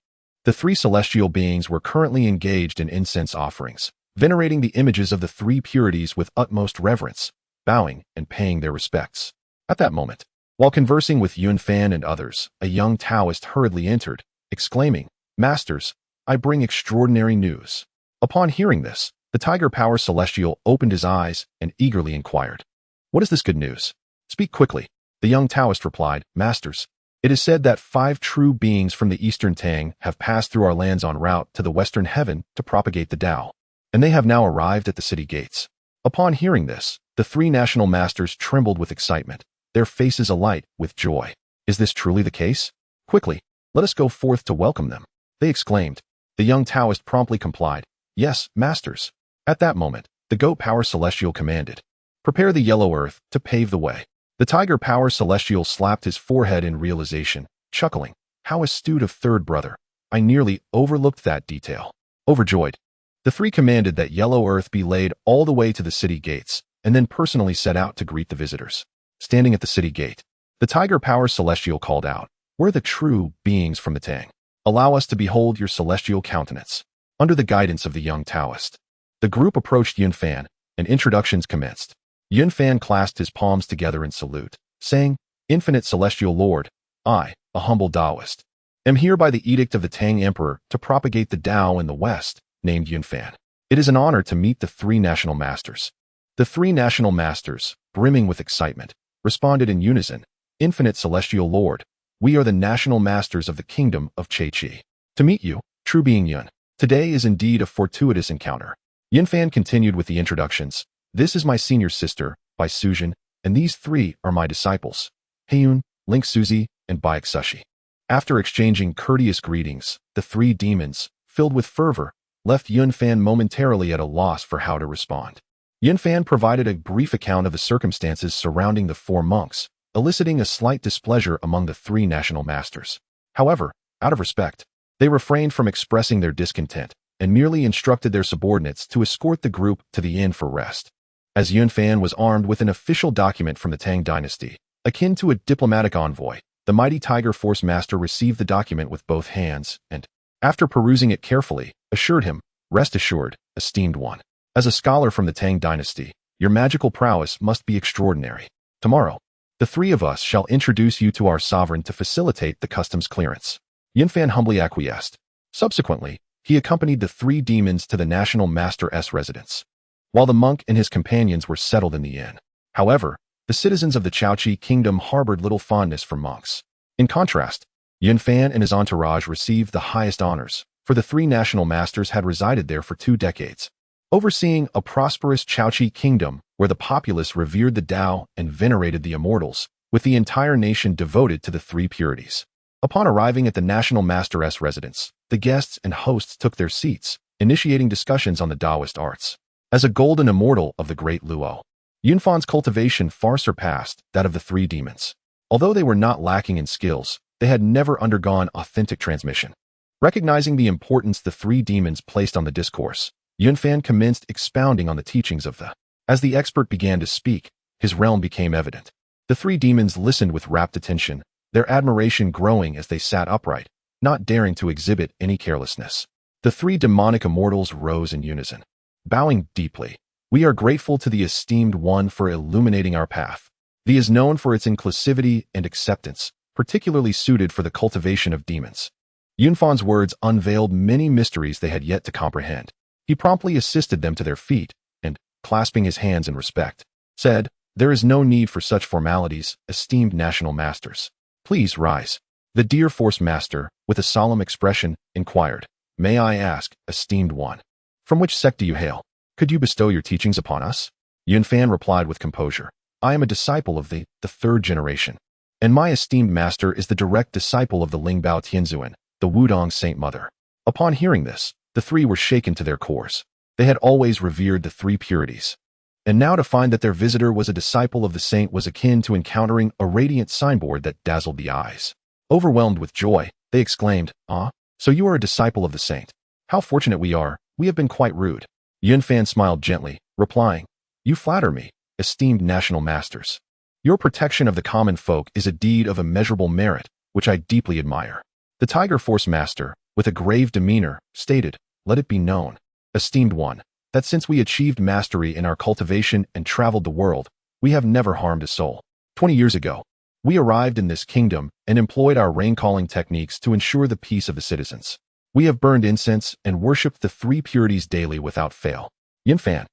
the three celestial beings were currently engaged in incense offerings, venerating the images of the three purities with utmost reverence, bowing and paying their respects. At that moment, while conversing with Yun Fan and others, a young Taoist hurriedly entered, exclaiming, "Masters, I bring extraordinary news." Upon hearing this, the Tiger Power Celestial opened his eyes and eagerly inquired, "What is this good news? Speak quickly." The young Taoist replied, "Masters, it is said that 5 true beings from the Eastern Tang have passed through our lands en route to the Western Heaven to propagate the Tao, and they have now arrived at the city gates." Upon hearing this, the 3 national masters trembled with excitement, their faces alight with joy. "Is this truly the case? Quickly, let us go forth to welcome them," they exclaimed. The young Taoist promptly complied, "Yes, masters." At that moment, the Goat Power Celestial commanded, "Prepare the yellow earth to pave the way." The Tiger Power Celestial slapped his forehead in realization, chuckling, "How astute of third brother. I nearly overlooked that detail." Overjoyed, the 3 commanded that yellow earth be laid all the way to the city gates, and then personally set out to greet the visitors. Standing at the city gate, the Tiger Power Celestial called out, "We're the true beings from the Tang. Allow us to behold your celestial countenance." Under the guidance of the young Taoist, the group approached Yun Fan, and introductions commenced. Yun Fan clasped his palms together in salute, saying, "Infinite Celestial Lord, I, a humble Taoist, am here by the edict of the Tang Emperor to propagate the Tao in the West," named Yun Fan. "It is an honor to meet the 3 national masters." The 3 national masters, brimming with excitement, responded in unison, "Infinite Celestial Lord, we are the national masters of the kingdom of Qi. To meet you, true being Yun. Today is indeed a fortuitous encounter." Yun Fan continued with the introductions. "This is my senior sister, Bai Sujin, and these 3 are my disciples, Heiyun, Link Suzi, and Bai Xushi." After exchanging courteous greetings, the 3 demons, filled with fervor, left Yun Fan momentarily at a loss for how to respond. Yun Fan provided a brief account of the circumstances surrounding the 4 monks, eliciting a slight displeasure among the 3 national masters. However, out of respect, they refrained from expressing their discontent and merely instructed their subordinates to escort the group to the inn for rest. as Yunfan was armed with an official document from the Tang dynasty. Akin to a diplomatic envoy, the mighty Tiger Force Master received the document with both hands and, after perusing it carefully, assured him, "Rest assured, esteemed one. As a scholar from the Tang dynasty, your magical prowess must be extraordinary. Tomorrow, the three of us shall introduce you to our sovereign to facilitate the customs clearance." Yunfan humbly acquiesced. Subsequently, he accompanied the three demons to the National Master's residence, while the monk and his companions were settled in the inn. However, the citizens of the Chaoqi kingdom harbored little fondness for monks. In contrast, Yunfan and his entourage received the highest honors, for the three national masters had resided there for 2 decades, overseeing a prosperous Chaoqi kingdom where the populace revered the Tao and venerated the immortals, with the entire nation devoted to the 3 purities. Upon arriving at the National Master's residence, the guests and hosts took their seats, initiating discussions on the Taoist arts. As a golden immortal of the great Luo, Yunfan's cultivation far surpassed that of the 3 demons. Although they were not lacking in skills, they had never undergone authentic transmission. Recognizing the importance the 3 demons placed on the discourse, Yunfan commenced expounding on the teachings of the. As the expert began to speak, his realm became evident. The 3 demons listened with rapt attention, their admiration growing as they sat upright, not daring to exhibit any carelessness. The 3 demonic immortals rose in unison. Bowing deeply, "We are grateful to the esteemed one for illuminating our path. He is known for its inclusivity and acceptance, particularly suited for the cultivation of demons." Yunfan's words unveiled many mysteries they had yet to comprehend. He promptly assisted them to their feet and, clasping his hands in respect, said, "There is no need for such formalities, esteemed national masters. Please rise." The dear Force Master, with a solemn expression, inquired, "May I ask, esteemed one, from which sect do you hail? Could you bestow your teachings upon us?" Yunfan replied with composure, "I am a disciple of the 3rd generation, and my esteemed master is the direct disciple of the Lingbao Tianzuan, the Wudong Saint Mother." Upon hearing this, the 3 were shaken to their cores. They had always revered the 3 purities, and now to find that their visitor was a disciple of the saint was akin to encountering a radiant signboard that dazzled the eyes. Overwhelmed with joy, they exclaimed, "Ah, so you are a disciple of the saint. How fortunate we are, we have been quite rude." Yunfan smiled gently, replying, "You flatter me, esteemed national masters. Your protection of the common folk is a deed of immeasurable merit, which I deeply admire." The Tiger Force Master, with a grave demeanor, stated, "Let it be known, esteemed one, that since we achieved mastery in our cultivation and traveled the world, we have never harmed a soul. 20 years ago, we arrived in this kingdom and employed our rain-calling techniques to ensure the peace of the citizens. We have burned incense and worshipped the 3 purities daily without fail." Yunfan,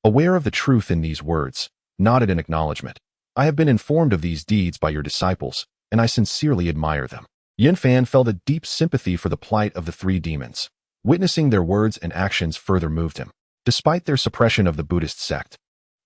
aware of the truth in these words, nodded in acknowledgement. "I have been informed of these deeds by your disciples, and I sincerely admire them." Yunfan felt a deep sympathy for the plight of the 3 demons. Witnessing their words and actions further moved him. Despite their suppression of the Buddhist sect,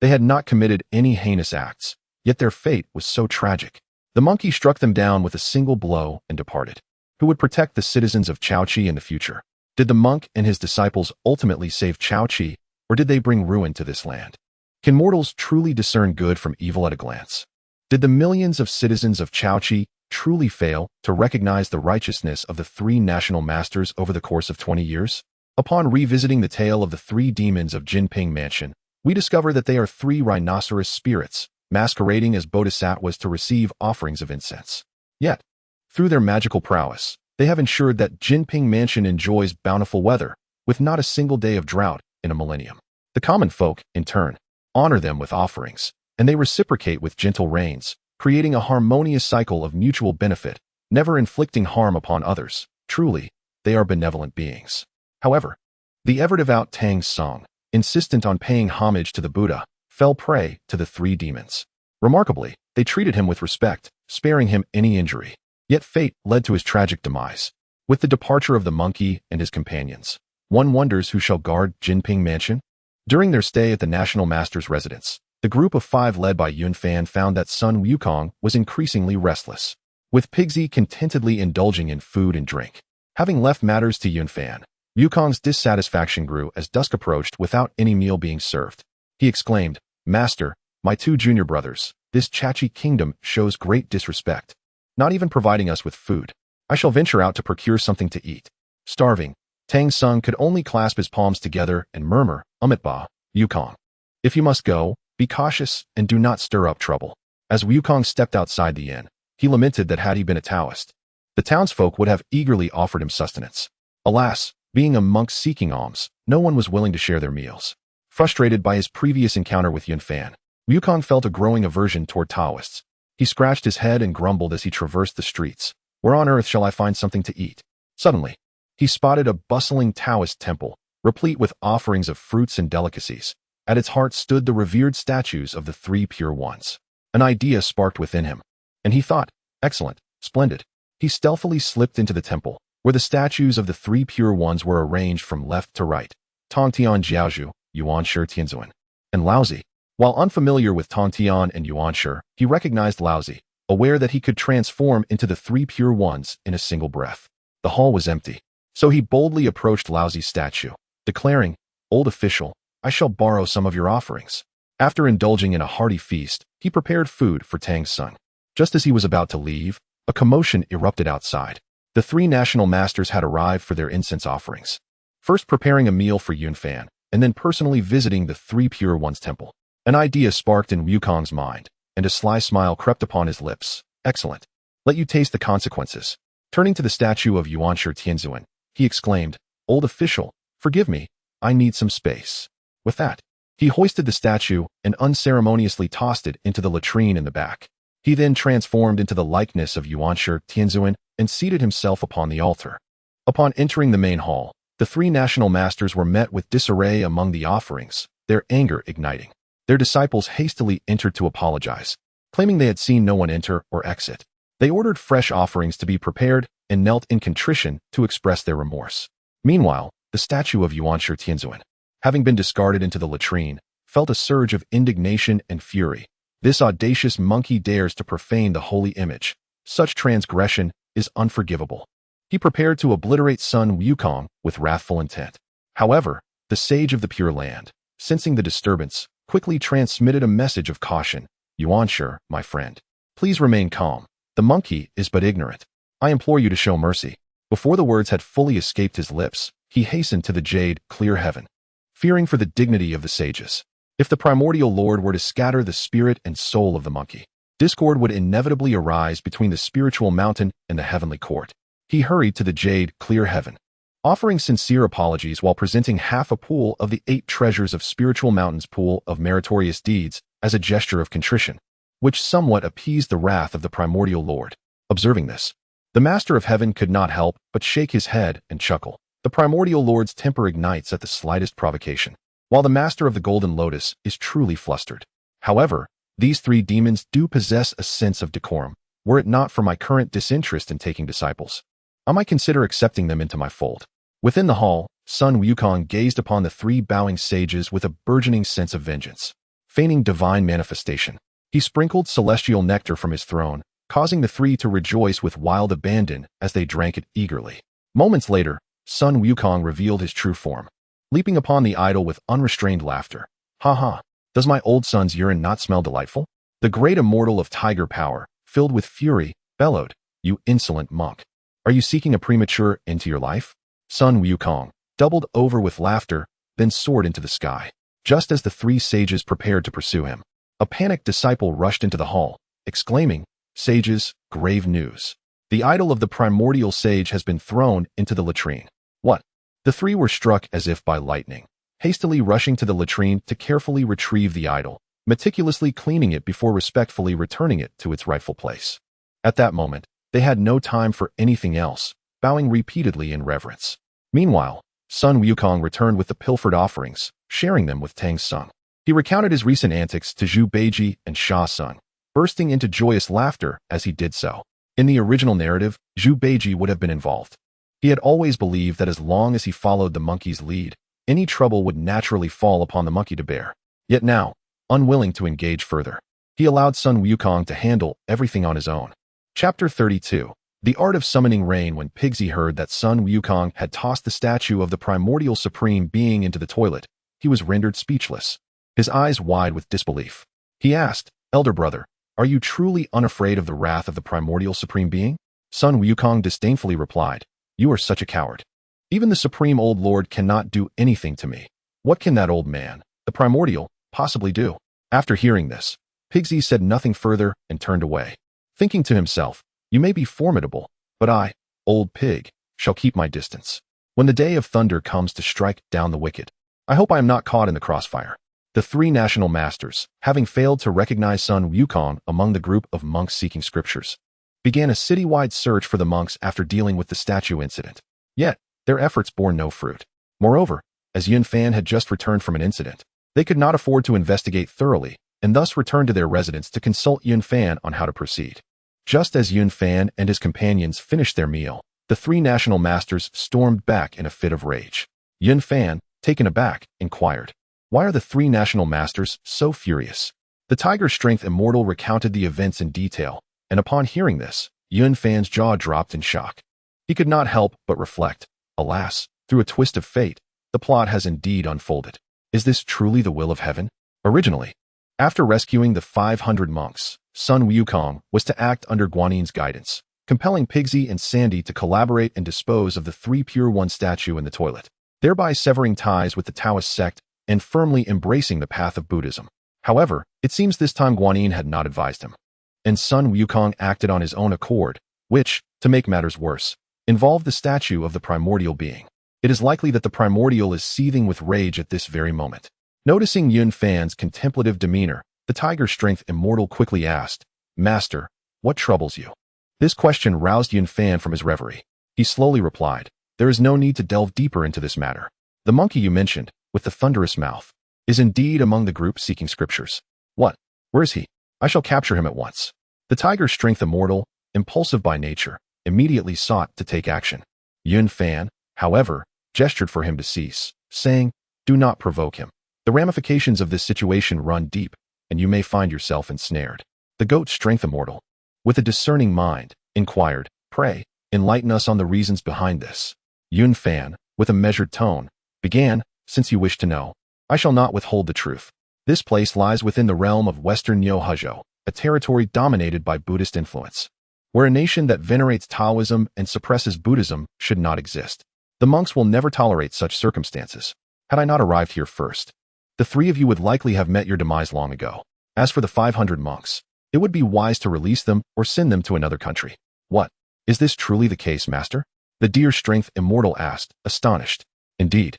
they had not committed any heinous acts, yet their fate was so tragic. The monkey struck them down with a single blow and departed. Who would protect the citizens of Chaoqi in the future? Did the monk and his disciples ultimately save Chaoqi, or did they bring ruin to this land? Can mortals truly discern good from evil at a glance? Did the millions of citizens of Chaoqi truly fail to recognize the righteousness of the 3 national masters over the course of 20 years? Upon revisiting the tale of the 3 demons of Jinping Mansion, we discover that they are 3 rhinoceros spirits, masquerading as bodhisattvas to receive offerings of incense. Yet, through their magical prowess, they have ensured that Jinping Mansion enjoys bountiful weather, with not a single day of drought in a millennium. The common folk, in turn, honor them with offerings, and they reciprocate with gentle rains, creating a harmonious cycle of mutual benefit, never inflicting harm upon others. Truly, they are benevolent beings. However, the ever-devout Tang Song, insistent on paying homage to the Buddha, fell prey to the 3 demons. Remarkably, they treated him with respect, sparing him any injury. Yet fate led to his tragic demise. With the departure of the monkey and his companions, one wonders who shall guard Jinping Mansion? During their stay at the National Master's residence, the group of 5 led by Yunfan found that Sun Wukong was increasingly restless, with Pigsy contentedly indulging in food and drink. Having left matters to Yunfan, Wukong's dissatisfaction grew as dusk approached without any meal being served. He exclaimed, "Master, my 2 junior brothers, this Chaoqi kingdom shows great disrespect, not even providing us with food. I shall venture out to procure something to eat." Starving, Tang Sung could only clasp his palms together and murmur, "Ba, Wukong. If you must go, Be cautious and do not stir up trouble. As Wukong stepped outside the inn, he lamented that had he been a Taoist, the townsfolk would have eagerly offered him sustenance. Alas, being a monk seeking alms, no one was willing to share their meals. Frustrated by his previous encounter with Yunfan, Wukong felt a growing aversion toward Taoists. He scratched his head and grumbled as he traversed the streets. Where on earth shall I find something to eat? Suddenly, he spotted a bustling Taoist temple, replete with offerings of fruits and delicacies. At its heart stood the revered statues of the three pure ones. An idea sparked within him, and he thought, excellent, splendid. He stealthily slipped into the temple, where the statues of the three pure ones were arranged from left to right. Tongtian Jiaozhu, Yuanshi Tianzuan, and Laozi. While unfamiliar with Tongtian and Yuanshi, he recognized Laozi, aware that he could transform into the three pure ones in a single breath. The hall was empty, so he boldly approached Laozi's statue, declaring, "Old official, I shall borrow some of your offerings." After indulging in a hearty feast, he prepared food for Tang's son. Just as he was about to leave, a commotion erupted outside. The three national masters had arrived for their incense offerings, first preparing a meal for Yunfan, and then personally visiting the three pure ones temple. An idea sparked in Wukong's mind, and a sly smile crept upon his lips. Excellent. Let you taste the consequences. Turning to the statue of Yuanshi Tianzuan, he exclaimed, "Old official, forgive me, I need some space." With that, he hoisted the statue and unceremoniously tossed it into the latrine in the back. He then transformed into the likeness of Yuanshi Tianzuan and seated himself upon the altar. Upon entering the main hall, the three national masters were met with disarray among the offerings, their anger igniting. Their disciples hastily entered to apologize, claiming they had seen no one enter or exit. They ordered fresh offerings to be prepared and knelt in contrition to express their remorse. Meanwhile, the statue of Yuanshi Tianzuan, having been discarded into the latrine, felt a surge of indignation and fury. This audacious monkey dares to profane the holy image. Such transgression is unforgivable. He prepared to obliterate Sun Wukong with wrathful intent. However, the sage of the Pure Land, sensing the disturbance, quickly transmitted a message of caution. "Yuanshi, my friend, please remain calm. The monkey is but ignorant. I implore you to show mercy." Before the words had fully escaped his lips, he hastened to the jade, clear heaven, fearing for the dignity of the sages. If the primordial lord were to scatter the spirit and soul of the monkey, discord would inevitably arise between the spiritual mountain and the heavenly court. He hurried to the jade, clear heaven, offering sincere apologies while presenting half a pool of the 8 treasures of Spiritual Mountain's pool of meritorious deeds as a gesture of contrition, which somewhat appeased the wrath of the primordial lord. Observing this, the master of heaven could not help but shake his head and chuckle. The primordial lord's temper ignites at the slightest provocation, while the master of the golden lotus is truly flustered. However, these 3 demons do possess a sense of decorum. Were it not for my current disinterest in taking disciples, I might consider accepting them into my fold. Within the hall, Sun Wukong gazed upon the 3 bowing sages with a burgeoning sense of vengeance. Feigning divine manifestation, he sprinkled celestial nectar from his throne, causing the 3 to rejoice with wild abandon as they drank it eagerly. Moments later, Sun Wukong revealed his true form, leaping upon the idol with unrestrained laughter. "Ha ha, does my old son's urine not smell delightful?" The great immortal of tiger power, filled with fury, bellowed, "You insolent monk! Are you seeking a premature end to your life?" Sun Wukong doubled over with laughter, then soared into the sky. Just as the 3 sages prepared to pursue him, a panicked disciple rushed into the hall, exclaiming, "Sages, grave news. The idol of the primordial sage has been thrown into the latrine." "What?" The 3 were struck as if by lightning, hastily rushing to the latrine to carefully retrieve the idol, meticulously cleaning it before respectfully returning it to its rightful place. At that moment, they had no time for anything else, bowing repeatedly in reverence. Meanwhile, Sun Wukong returned with the pilfered offerings, sharing them with Tang Sung. He recounted his recent antics to Zhu Beiji and Sha Sung, bursting into joyous laughter as he did so. In the original narrative, Zhu Beiji would have been involved. He had always believed that as long as he followed the monkey's lead, any trouble would naturally fall upon the monkey to bear. Yet now, unwilling to engage further, he allowed Sun Wukong to handle everything on his own. Chapter 32. The Art of Summoning Rain. When Pigsy heard that Sun Wukong had tossed the statue of the primordial supreme being into the toilet, he was rendered speechless, his eyes wide with disbelief. He asked, "Elder brother, are you truly unafraid of the wrath of the primordial supreme being?" Sun Wukong disdainfully replied, "You are such a coward. Even the supreme old lord cannot do anything to me. What can that old man, the primordial, possibly do?" After hearing this, Pigsy said nothing further and turned away, thinking to himself, "You may be formidable, but I, old pig, shall keep my distance. When the day of thunder comes to strike down the wicked, I hope I am not caught in the crossfire." The three national masters, having failed to recognize Sun Wukong among the group of monks seeking scriptures, began a citywide search for the monks after dealing with the statue incident. Yet, their efforts bore no fruit. Moreover, as Yun Fan had just returned from an incident, they could not afford to investigate thoroughly and thus returned to their residence to consult Yun Fan on how to proceed. Just as Yun Fan and his companions finished their meal, the three national masters stormed back in a fit of rage. Yun Fan, taken aback, inquired, "Why are the three national masters so furious?" The Tiger Strength Immortal recounted the events in detail, and upon hearing this, Yun Fan's jaw dropped in shock. He could not help but reflect, alas, through a twist of fate, the plot has indeed unfolded. Is this truly the will of heaven? Originally, after rescuing the 500 monks, Sun Wukong was to act under Guanin's guidance, compelling Pigsy and Sandy to collaborate and dispose of the three Pure One statue in the toilet, thereby severing ties with the Taoist sect and firmly embracing the path of Buddhism. However, it seems this time Guanin had not advised him, and Sun Wukong acted on his own accord, which, to make matters worse, involved the statue of the primordial being. It is likely that the primordial is seething with rage at this very moment. Noticing Yun Fan's contemplative demeanor, the Tiger Strength Immortal quickly asked, "Master, what troubles you?" This question roused Yun Fan from his reverie. He slowly replied, "There is no need to delve deeper into this matter. The monkey you mentioned, with the thunderous mouth, is indeed among the group seeking scriptures." "What? Where is he? I shall capture him at once." The Tiger Strength Immortal, impulsive by nature, immediately sought to take action. Yun Fan, however, gestured for him to cease, saying, "Do not provoke him. The ramifications of this situation run deep, and you may find yourself ensnared." The Goat Strength Immortal, with a discerning mind, inquired, "Pray, enlighten us on the reasons behind this." Yun Fan, with a measured tone, began, "Since you wish to know, I shall not withhold the truth. This place lies within the realm of Western Neo-Huzhou, a territory dominated by Buddhist influence, where a nation that venerates Taoism and suppresses Buddhism should not exist. The monks will never tolerate such circumstances. Had I not arrived here first, the three of you would likely have met your demise long ago. As for the 500 monks, it would be wise to release them or send them to another country." "What? Is this truly the case, Master?" the Deer Strength Immortal asked, astonished. "Indeed.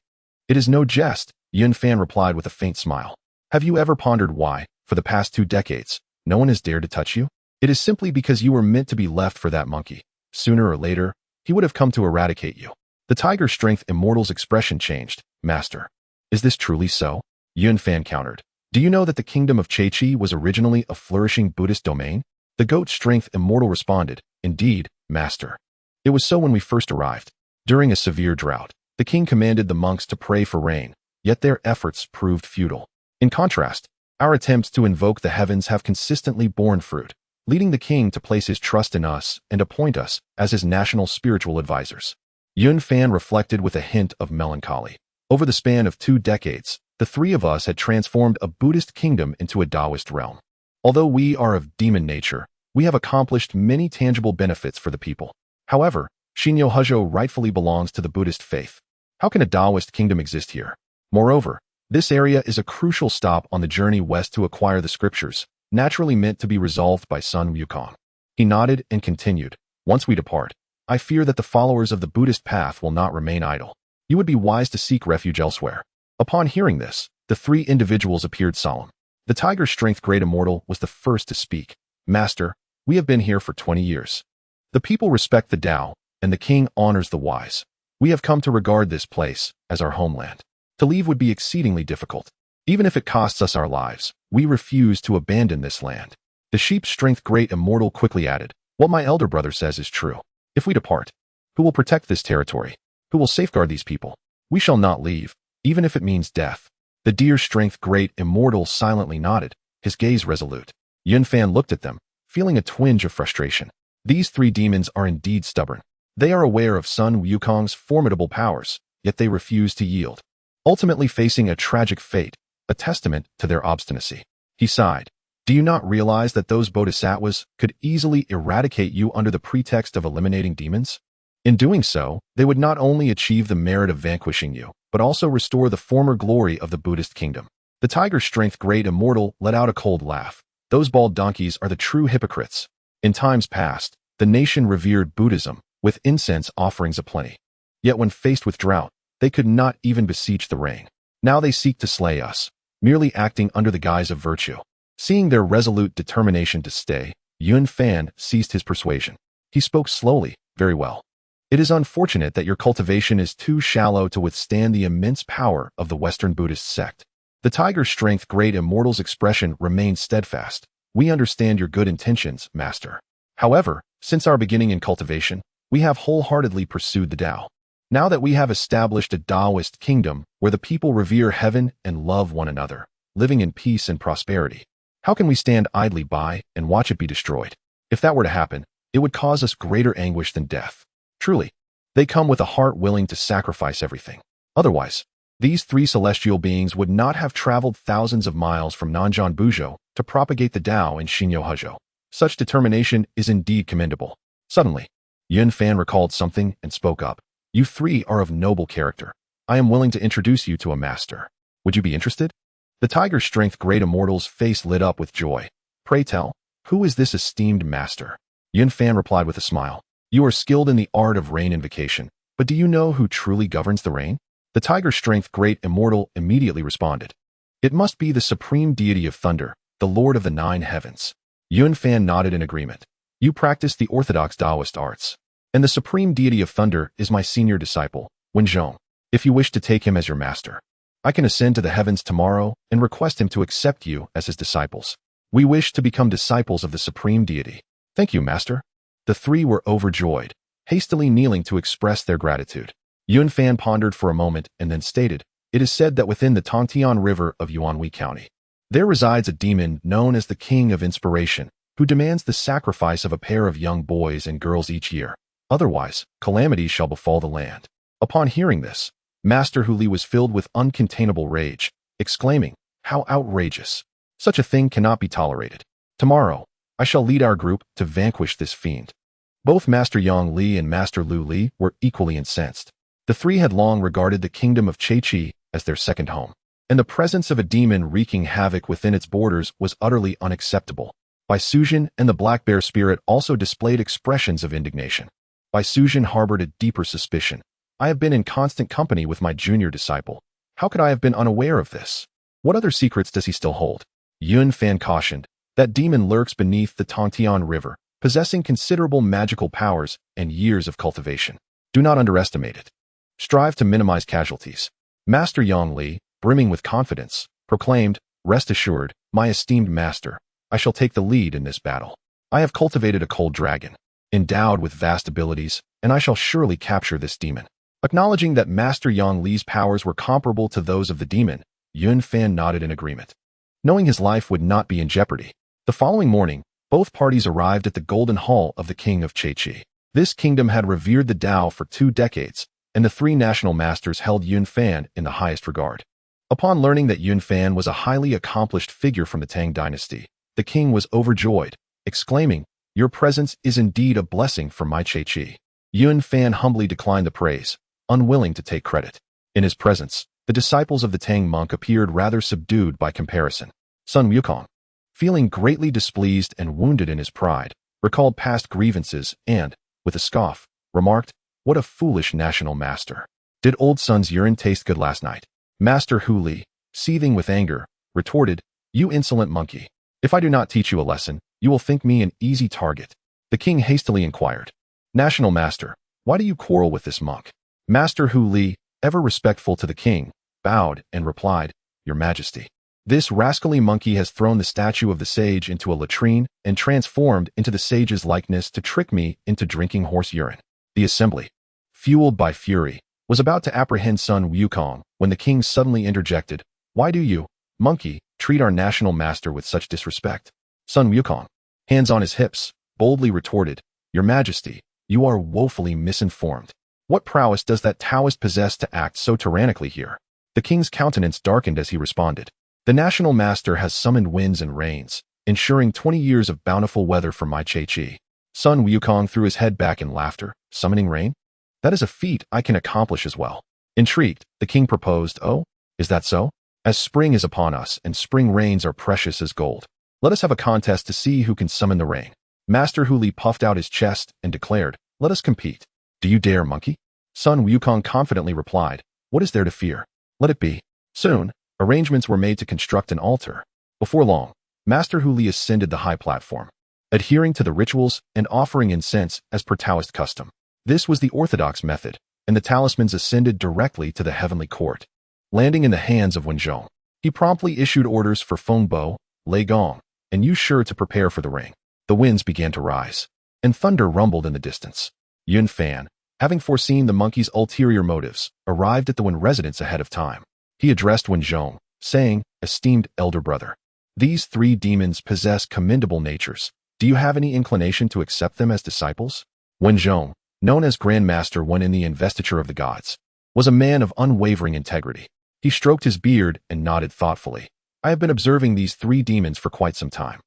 It is no jest," Yun Fan replied with a faint smile. "Have you ever pondered why, for the past 2 decades, no one has dared to touch you? It is simply because you were meant to be left for that monkey. Sooner or later, he would have come to eradicate you." The Tiger Strength Immortal's expression changed. "Master, is this truly so?" Yun Fan countered. "Do you know that the kingdom of Chaichi was originally a flourishing Buddhist domain?" The Goat Strength Immortal responded, "Indeed, Master. It was so when we first arrived. During a severe drought, the king commanded the monks to pray for rain, yet their efforts proved futile. In contrast, our attempts to invoke the heavens have consistently borne fruit, leading the king to place his trust in us and appoint us as his national spiritual advisors." Yun Fan reflected with a hint of melancholy. Over the span of 2 decades, the three of us had transformed a Buddhist kingdom into a Taoist realm. Although we are of demon nature, we have accomplished many tangible benefits for the people. However, Neo-Huzhou rightfully belongs to the Buddhist faith. How can a Taoist kingdom exist here? Moreover, this area is a crucial stop on the journey west to acquire the scriptures, naturally meant to be resolved by Sun Wukong. He nodded and continued, "Once we depart, I fear that the followers of the Buddhist path will not remain idle. You would be wise to seek refuge elsewhere." Upon hearing this, the 3 individuals appeared solemn. The Tiger Strength Great Immortal was the first to speak. "Master, we have been here for 20 years. The people respect the Tao, and the king honors the wise. We have come to regard this place as our homeland. To leave would be exceedingly difficult. Even if it costs us our lives, we refuse to abandon this land." The Sheep Strength Great Immortal quickly added, "What my elder brother says is true. If we depart, who will protect this territory? Who will safeguard these people? We shall not leave, even if it means death." The Deer Strength Great Immortal silently nodded, his gaze resolute. Yun Fan looked at them, feeling a twinge of frustration. These 3 demons are indeed stubborn. They are aware of Sun Wukong's formidable powers, yet they refuse to yield, ultimately facing a tragic fate, a testament to their obstinacy. He sighed. "Do you not realize that those bodhisattvas could easily eradicate you under the pretext of eliminating demons? In doing so, they would not only achieve the merit of vanquishing you, but also restore the former glory of the Buddhist kingdom. The tiger's strength great immortal let out a cold laugh. Those bald donkeys are the true hypocrites. In times past, the nation revered Buddhism, with incense offerings aplenty. Yet when faced with drought, they could not even beseech the rain. Now they seek to slay us, merely acting under the guise of virtue. Seeing their resolute determination to stay, Yun Fan ceased his persuasion. He spoke slowly, very well. It is unfortunate that your cultivation is too shallow to withstand the immense power of the Western Buddhist sect. The tiger's strength great immortal's expression remained steadfast. We understand your good intentions, master. However, since our beginning in cultivation, we have wholeheartedly pursued the Tao. Now that we have established a Taoist kingdom where the people revere heaven and love one another, living in peace and prosperity, how can we stand idly by and watch it be destroyed? If that were to happen, it would cause us greater anguish than death. Truly, they come with a heart willing to sacrifice everything. Otherwise, these three celestial beings would not have traveled thousands of miles from Nanjian Buzhou to propagate the Tao in Xinyo Hezhou. Such determination is indeed commendable. Suddenly, Yun Fan recalled something and spoke up. You three are of noble character. I am willing to introduce you to a master. Would you be interested? The tiger's strength great immortal's face lit up with joy. Pray tell, who is this esteemed master? Yun Fan replied with a smile. You are skilled in the art of rain invocation, but do you know who truly governs the rain? The tiger's strength great immortal immediately responded. It must be the supreme deity of thunder, the lord of the 9 heavens. Yun Fan nodded in agreement. You practice the orthodox Taoist arts. And the supreme deity of thunder is my senior disciple, Wenzhong. If you wish to take him as your master, I can ascend to the heavens tomorrow and request him to accept you as his disciples. We wish to become disciples of the supreme deity. Thank you, master. The three were overjoyed, hastily kneeling to express their gratitude. Yun Fan pondered for a moment and then stated, it is said that within the Tongtian River of Huanghuang County, there resides a demon known as the King of Inspiration, who demands the sacrifice of a pair of young boys and girls each year. Otherwise, calamity shall befall the land. Upon hearing this, Master Hu Li was filled with uncontainable rage, exclaiming, how outrageous! Such a thing cannot be tolerated. Tomorrow, I shall lead our group to vanquish this fiend. Both Master Yang Li and Master Lu Li were equally incensed. The three had long regarded the kingdom of Chaichi as their second home, and the presence of a demon wreaking havoc within its borders was utterly unacceptable. Bai Suzhen and the Black Bear spirit also displayed expressions of indignation. Bai Suzhen harbored a deeper suspicion. I have been in constant company with my junior disciple. How could I have been unaware of this? What other secrets does he still hold? Yun Fan cautioned, that demon lurks beneath the Tongtian River, possessing considerable magical powers and years of cultivation. Do not underestimate it. Strive to minimize casualties. Master Yang Li, brimming with confidence, proclaimed, rest assured, my esteemed master, I shall take the lead in this battle. I have cultivated a cold dragon, endowed with vast abilities, and I shall surely capture this demon. Acknowledging that Master Yang Li's powers were comparable to those of the demon, Yun Fan nodded in agreement. Knowing his life would not be in jeopardy, the following morning, both parties arrived at the Golden Hall of the King of Chaichi. This kingdom had revered the Tao for 2 decades, and the 3 national masters held Yun Fan in the highest regard. Upon learning that Yun Fan was a highly accomplished figure from the Tang dynasty, the king was overjoyed, exclaiming, your presence is indeed a blessing for my Chaichi. Yun Fan humbly declined the praise, unwilling to take credit. In his presence, the disciples of the Tang monk appeared rather subdued by comparison. Sun Wukong, feeling greatly displeased and wounded in his pride, recalled past grievances and, with a scoff, remarked, what a foolish national master. Did old Sun's urine taste good last night? Master Hu Li, seething with anger, retorted, you insolent monkey. If I do not teach you a lesson, you will think me an easy target. The king hastily inquired, national master, why do you quarrel with this monk? Master Hu Li, ever respectful to the king, bowed and replied, your majesty. This rascally monkey has thrown the statue of the sage into a latrine and transformed into the sage's likeness to trick me into drinking horse urine. The assembly, fueled by fury, was about to apprehend Sun Wukong when the king suddenly interjected, why do you, monkey, treat our national master with such disrespect? Sun Wukong, hands on his hips, boldly retorted, your majesty, you are woefully misinformed. What prowess does that Taoist possess to act so tyrannically here? The king's countenance darkened as he responded, the national master has summoned winds and rains, ensuring 20 years of bountiful weather for my Chaichi. Sun Wukong threw his head back in laughter, summoning rain? That is a feat I can accomplish as well. Intrigued, the king proposed, oh, is that so? As spring is upon us and spring rains are precious as gold, let us have a contest to see who can summon the rain. Master Huli puffed out his chest and declared, let us compete. Do you dare, monkey? Sun Wukong confidently replied, what is there to fear? Let it be. Soon, arrangements were made to construct an altar. Before long, Master Huli ascended the high platform, adhering to the rituals and offering incense as per Taoist custom. This was the orthodox method, and the talismans ascended directly to the heavenly court. Landing in the hands of Wenzhong, he promptly issued orders for Fengbo, Lei Gong, and Yu Shi to prepare for the ring. The winds began to rise, and thunder rumbled in the distance. Yun Fan, having foreseen the monkey's ulterior motives, arrived at the Wen residence ahead of time. He addressed Wenzhong, saying, esteemed elder brother, these three demons possess commendable natures. Do you have any inclination to accept them as disciples? Wenzhong, known as Grand Master when in the investiture of the gods, was a man of unwavering integrity. He stroked his beard and nodded thoughtfully. I have been observing these three demons for quite some time.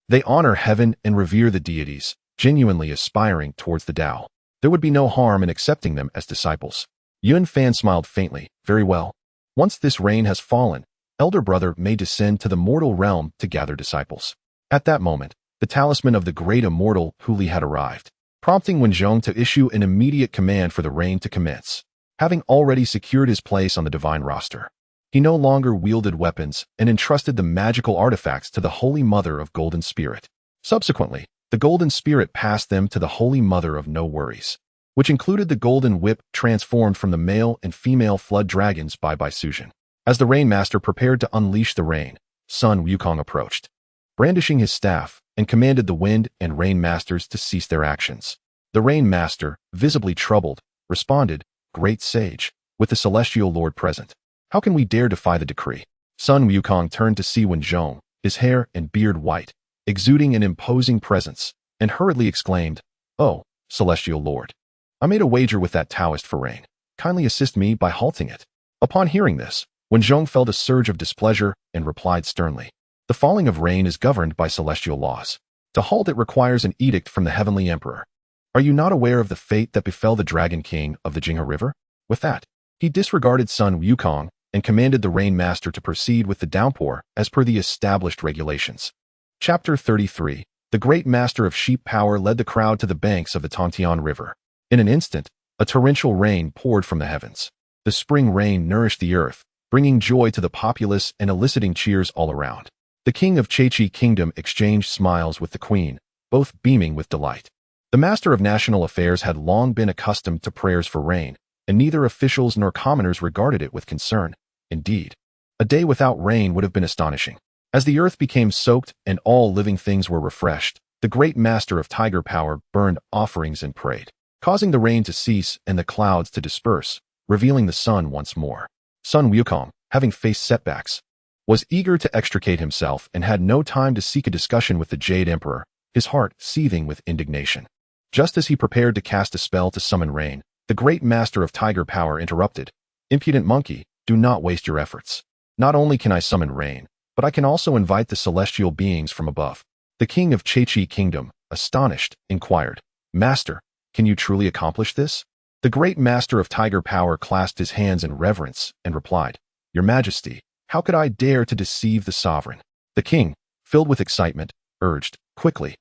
They honor heaven and revere the deities, genuinely aspiring towards the Tao. There would be no harm in accepting them as disciples. Yun Fan smiled faintly. Very well. Once this rain has fallen, elder brother may descend to the mortal realm to gather disciples. At that moment, the talisman of the great immortal Huli had arrived, prompting Wenzhong to issue an immediate command for the rain to commence. Having already secured his place on the divine roster, he no longer wielded weapons and entrusted the magical artifacts to the Holy Mother of Golden Spirit. Subsequently, the Golden Spirit passed them to the Holy Mother of No Worries, which included the Golden Whip transformed from the male and female flood dragons by Baisuzhen. As the Rain Master prepared to unleash the rain, Sun Wukong approached, brandishing his staff, and commanded the Wind and Rain Masters to cease their actions. The Rain Master, visibly troubled, responded, Great Sage, with the Celestial Lord present, how can we dare defy the decree? Sun Wukong turned to see Wenzhong, his hair and beard white, exuding an imposing presence, and hurriedly exclaimed, Oh, Celestial Lord, I made a wager with that Taoist for rain. Kindly assist me by halting it. Upon hearing this, Wenzhong felt a surge of displeasure and replied sternly, The falling of rain is governed by celestial laws. To halt it requires an edict from the Heavenly Emperor. Are you not aware of the fate that befell the Dragon King of the Jinghe River? With that, he disregarded Sun Wukong and commanded the Rain Master to proceed with the downpour as per the established regulations. Chapter 33. The Great Master of Sheep Power led the crowd to the banks of the Tongtian River. In an instant, a torrential rain poured from the heavens. The spring rain nourished the earth, bringing joy to the populace and eliciting cheers all around. The king of Chechi Kingdom exchanged smiles with the queen, both beaming with delight. The Master of National Affairs had long been accustomed to prayers for rain, and neither officials nor commoners regarded it with concern. Indeed, a day without rain would have been astonishing. As the earth became soaked and all living things were refreshed, the great master of tiger power burned offerings and prayed, causing the rain to cease and the clouds to disperse, revealing the sun once more. Sun Wukong, having faced setbacks, was eager to extricate himself and had no time to seek a discussion with the Jade Emperor, his heart seething with indignation. Just as he prepared to cast a spell to summon rain, the great master of tiger power interrupted. Impudent monkey, do not waste your efforts. Not only can I summon rain, but I can also invite the celestial beings from above. The king of Chechi Kingdom, astonished, inquired, Master, can you truly accomplish this? The great master of tiger power clasped his hands in reverence and replied, Your Majesty, how could I dare to deceive the sovereign? The king, filled with excitement, urged, Quickly,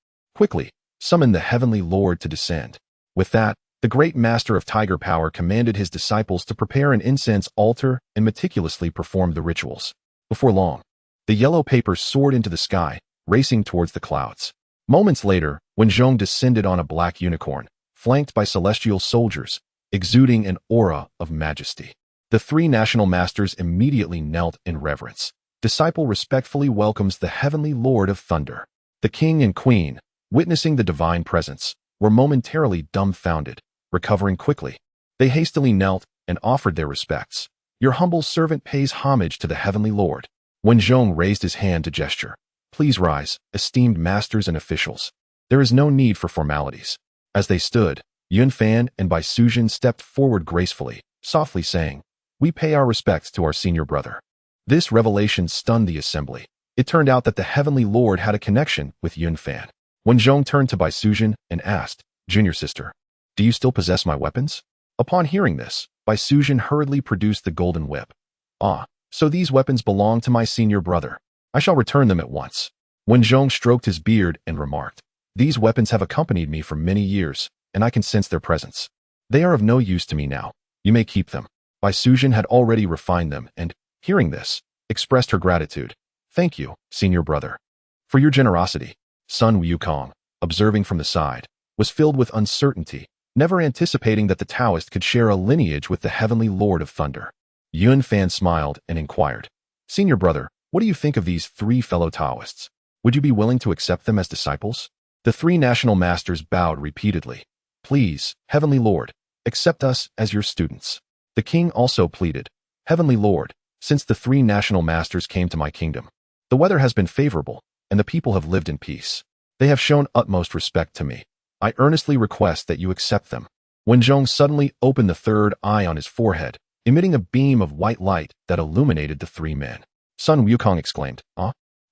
summon the heavenly Lord to descend. With that, the great master of tiger power commanded his disciples to prepare an incense altar and meticulously perform the rituals. Before long, the yellow paper soared into the sky, racing towards the clouds. Moments later, Wenzhong descended on a black unicorn, flanked by celestial soldiers, exuding an aura of majesty. The three national masters immediately knelt in reverence. Disciple respectfully welcomes the heavenly Lord of Thunder. The king and queen, witnessing the divine presence, were momentarily dumbfounded. Recovering quickly, they hastily knelt and offered their respects. Your humble servant pays homage to the heavenly Lord. Wenzhong raised his hand to gesture. Please rise, esteemed masters and officials. There is no need for formalities. As they stood, Yun Fan and Baisuzhen stepped forward gracefully, softly saying, We pay our respects to our senior brother. This revelation stunned the assembly. It turned out that the heavenly Lord had a connection with Yun Fan. Wenzhong turned to Baisuzhen and asked, Junior sister, do you still possess my weapons? Upon hearing this, Baisuzhen hurriedly produced the golden whip. Ah, So these weapons belong to my senior brother. I shall return them at once. Huanghuang stroked his beard and remarked, these weapons have accompanied me for many years, and I can sense their presence. They are of no use to me now. You may keep them. Bai Suzhen had already refined them and, hearing this, expressed her gratitude. Thank you, senior brother, for your generosity. Sun Wukong, observing from the side, was filled with uncertainty, never anticipating that the Taoist could share a lineage with the heavenly Lord of Thunder. Yuan Fan smiled and inquired, Senior brother, what do you think of these 3 fellow Taoists? Would you be willing to accept them as disciples? The 3 national masters bowed repeatedly. Please, Heavenly Lord, accept us as your students. The king also pleaded, Heavenly Lord, since the 3 national masters came to my kingdom, the weather has been favorable, and the people have lived in peace. They have shown utmost respect to me. I earnestly request that you accept them. Huanghuang suddenly opened the 3rd eye on his forehead, emitting a beam of white light that illuminated the 3 men. Sun Wukong exclaimed,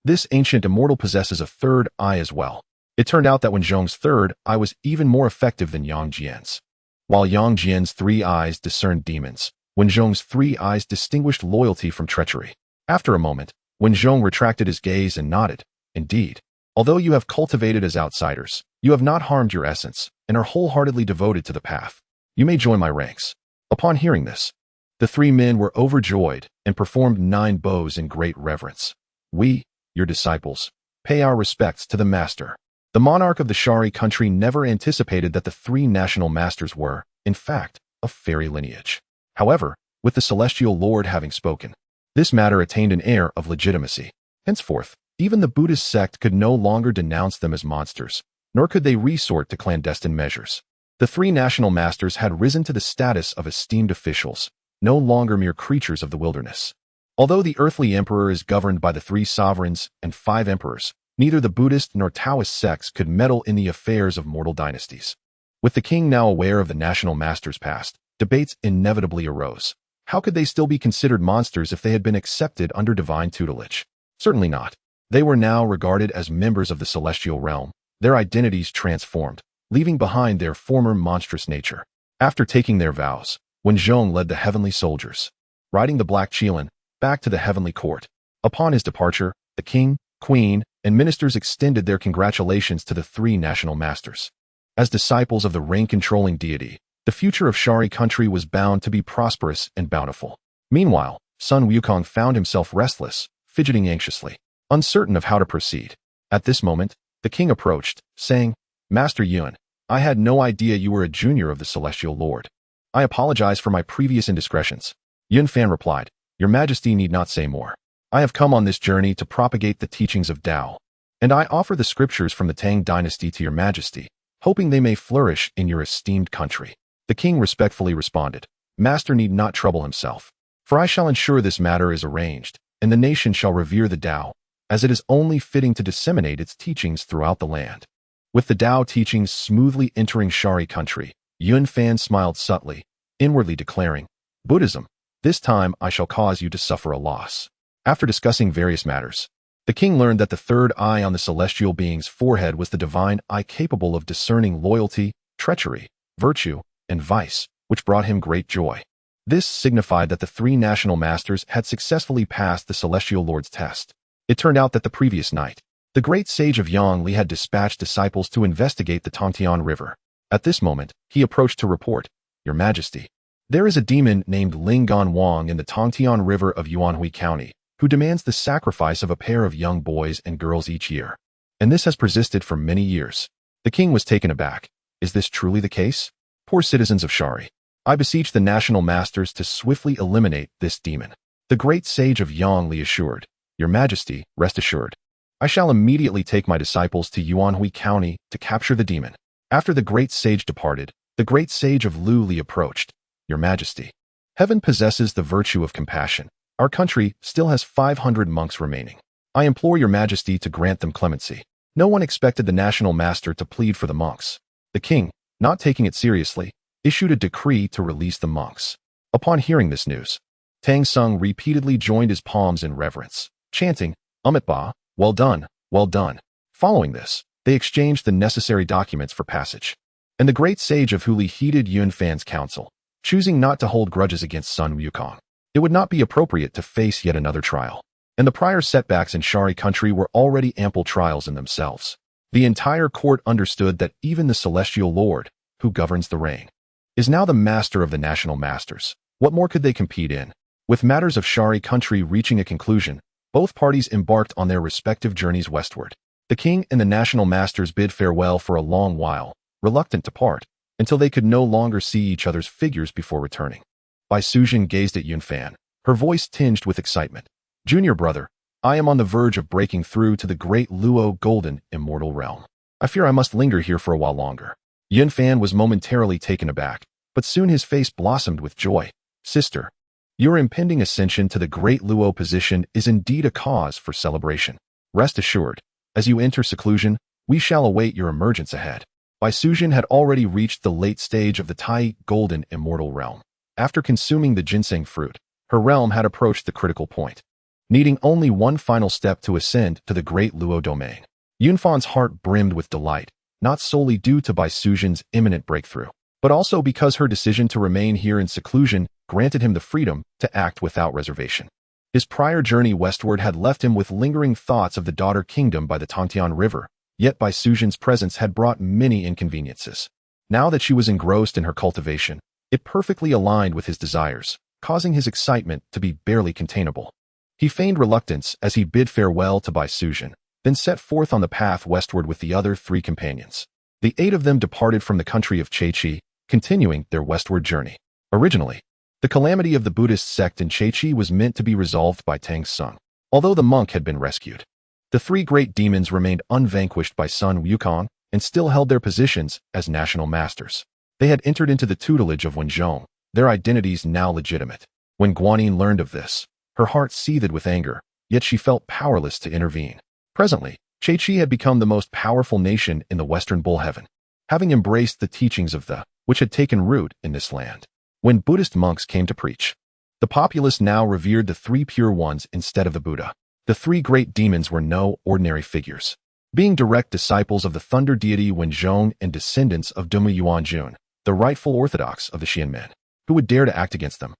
This ancient immortal possesses a 3rd eye as well. It turned out that Huanghuang's 3rd eye was even more effective than Yang Jian's. While Yang Jian's 3 eyes discerned demons, Huanghuang's 3 eyes distinguished loyalty from treachery. After a moment, Huanghuang retracted his gaze and nodded. Indeed, although you have cultivated as outsiders, you have not harmed your essence and are wholeheartedly devoted to the path. You may join my ranks. Upon hearing this, the 3 men were overjoyed and performed 9 bows in great reverence. We, your disciples, pay our respects to the master. The monarch of the Shari country never anticipated that the 3 national masters were, in fact, of fairy lineage. However, with the celestial lord having spoken, this matter attained an air of legitimacy. Henceforth, even the Buddhist sect could no longer denounce them as monsters, nor could they resort to clandestine measures. The 3 national masters had risen to the status of esteemed officials, no longer mere creatures of the wilderness. Although the earthly emperor is governed by the 3 sovereigns and 5 emperors, neither the Buddhist nor Taoist sects could meddle in the affairs of mortal dynasties. With the king now aware of the national master's past, debates inevitably arose. How could they still be considered monsters if they had been accepted under divine tutelage? Certainly not. They were now regarded as members of the celestial realm, their identities transformed, leaving behind their former monstrous nature. After taking their vows, Huanghuang led the heavenly soldiers, riding the black Qilin, back to the heavenly court. Upon his departure, the king, queen, and ministers extended their congratulations to the 3 national masters. As disciples of the reign-controlling deity, the future of Shari country was bound to be prosperous and bountiful. Meanwhile, Sun Wukong found himself restless, fidgeting anxiously, uncertain of how to proceed. At this moment, the king approached, saying, Master Yuan, I had no idea you were a junior of the celestial lord. I apologize for my previous indiscretions. Yuan Fan replied, Your Majesty need not say more. I have come on this journey to propagate the teachings of Tao, and I offer the scriptures from the Tang dynasty to your Majesty, hoping they may flourish in your esteemed country. The king respectfully responded, Master need not trouble himself, for I shall ensure this matter is arranged, and the nation shall revere the Tao, as it is only fitting to disseminate its teachings throughout the land. With the Tao teachings smoothly entering Shari country, Yuan Fan smiled subtly, inwardly declaring, Buddhism, this time I shall cause you to suffer a loss. After discussing various matters, the king learned that the 3rd eye on the celestial being's forehead was the divine eye capable of discerning loyalty, treachery, virtue, and vice, which brought him great joy. This signified that the 3 national masters had successfully passed the celestial lord's test. It turned out that the previous night, the great sage of Yangli had dispatched disciples to investigate the Tongtian River. At this moment, he approached to report, Your Majesty, there is a demon named Huanghuang in the Tongtian River of Huanghui County, who demands the sacrifice of a pair of young boys and girls each year. And this has persisted for many years. The king was taken aback. Is this truly the case? Poor citizens of Shari, I beseech the national masters to swiftly eliminate this demon. The great sage of Yangli assured, Your Majesty, rest assured. I shall immediately take my disciples to Huanghui County to capture the demon. After the great sage departed, the great sage of Luli approached. Your Majesty, heaven possesses the virtue of compassion. Our country still has 500 monks remaining. I implore your Majesty to grant them clemency. No one expected the national master to plead for the monks. The king, not taking it seriously, issued a decree to release the monks. Upon hearing this news, Tang Sung repeatedly joined his palms in reverence, chanting, Ba, well done, well done. Following this, they exchanged the necessary documents for passage. And the great sage of Huli heeded Yuan Fan's counsel, choosing not to hold grudges against Sun Wukong. It would not be appropriate to face yet another trial. And the prior setbacks in Shari country were already ample trials in themselves. The entire court understood that even the celestial lord, who governs the reign, is now the master of the national masters. What more could they compete in? With matters of Shari country reaching a conclusion, both parties embarked on their respective journeys westward. The king and the national masters bid farewell for a long while, reluctant to part, until they could no longer see each other's figures before returning. Bai Sujin gazed at Yunfan, her voice tinged with excitement. Junior brother, I am on the verge of breaking through to the great Luo golden immortal realm. I fear I must linger here for a while longer. Yunfan was momentarily taken aback, but soon his face blossomed with joy. Sister, your impending ascension to the great Luo position is indeed a cause for celebration. Rest assured, as you enter seclusion, we shall await your emergence ahead. Bai Sujin had already reached the late stage of the Tai golden immortal realm. After consuming the ginseng fruit, her realm had approached the critical point, needing only one final step to ascend to the great Luo domain. Yunfan's heart brimmed with delight, not solely due to Bai Sujin's imminent breakthrough, but also because her decision to remain here in seclusion granted him the freedom to act without reservation. His prior journey westward had left him with lingering thoughts of the daughter kingdom by the Tongtian River, yet Bai Sujin's presence had brought many inconveniences. Now that she was engrossed in her cultivation, it perfectly aligned with his desires, causing his excitement to be barely containable. He feigned reluctance as he bid farewell to Bai Sujin, then set forth on the path westward with the other 3 companions. The 8 of them departed from the country of Chiechi, continuing their westward journey. Originally, the calamity of the Buddhist sect in Chiechi was meant to be resolved by Tang Sung, although the monk had been rescued. The 3 great demons remained unvanquished by Sun Wukong and still held their positions as national masters. They had entered into the tutelage of Wenzhong, their identities now legitimate. When Guanyin learned of this, her heart seethed with anger, yet she felt powerless to intervene. Presently, Chiechi had become the most powerful nation in the Western Bull Heaven, having embraced the teachings of the, which had taken root in this land. When Buddhist monks came to preach, the populace now revered the 3 pure ones instead of the Buddha. The 3 great demons were no ordinary figures, being direct disciples of the thunder deity Wenzhong and descendants of Demu Yuanjun, the rightful orthodox of the Xianmen. Who would dare to act against them?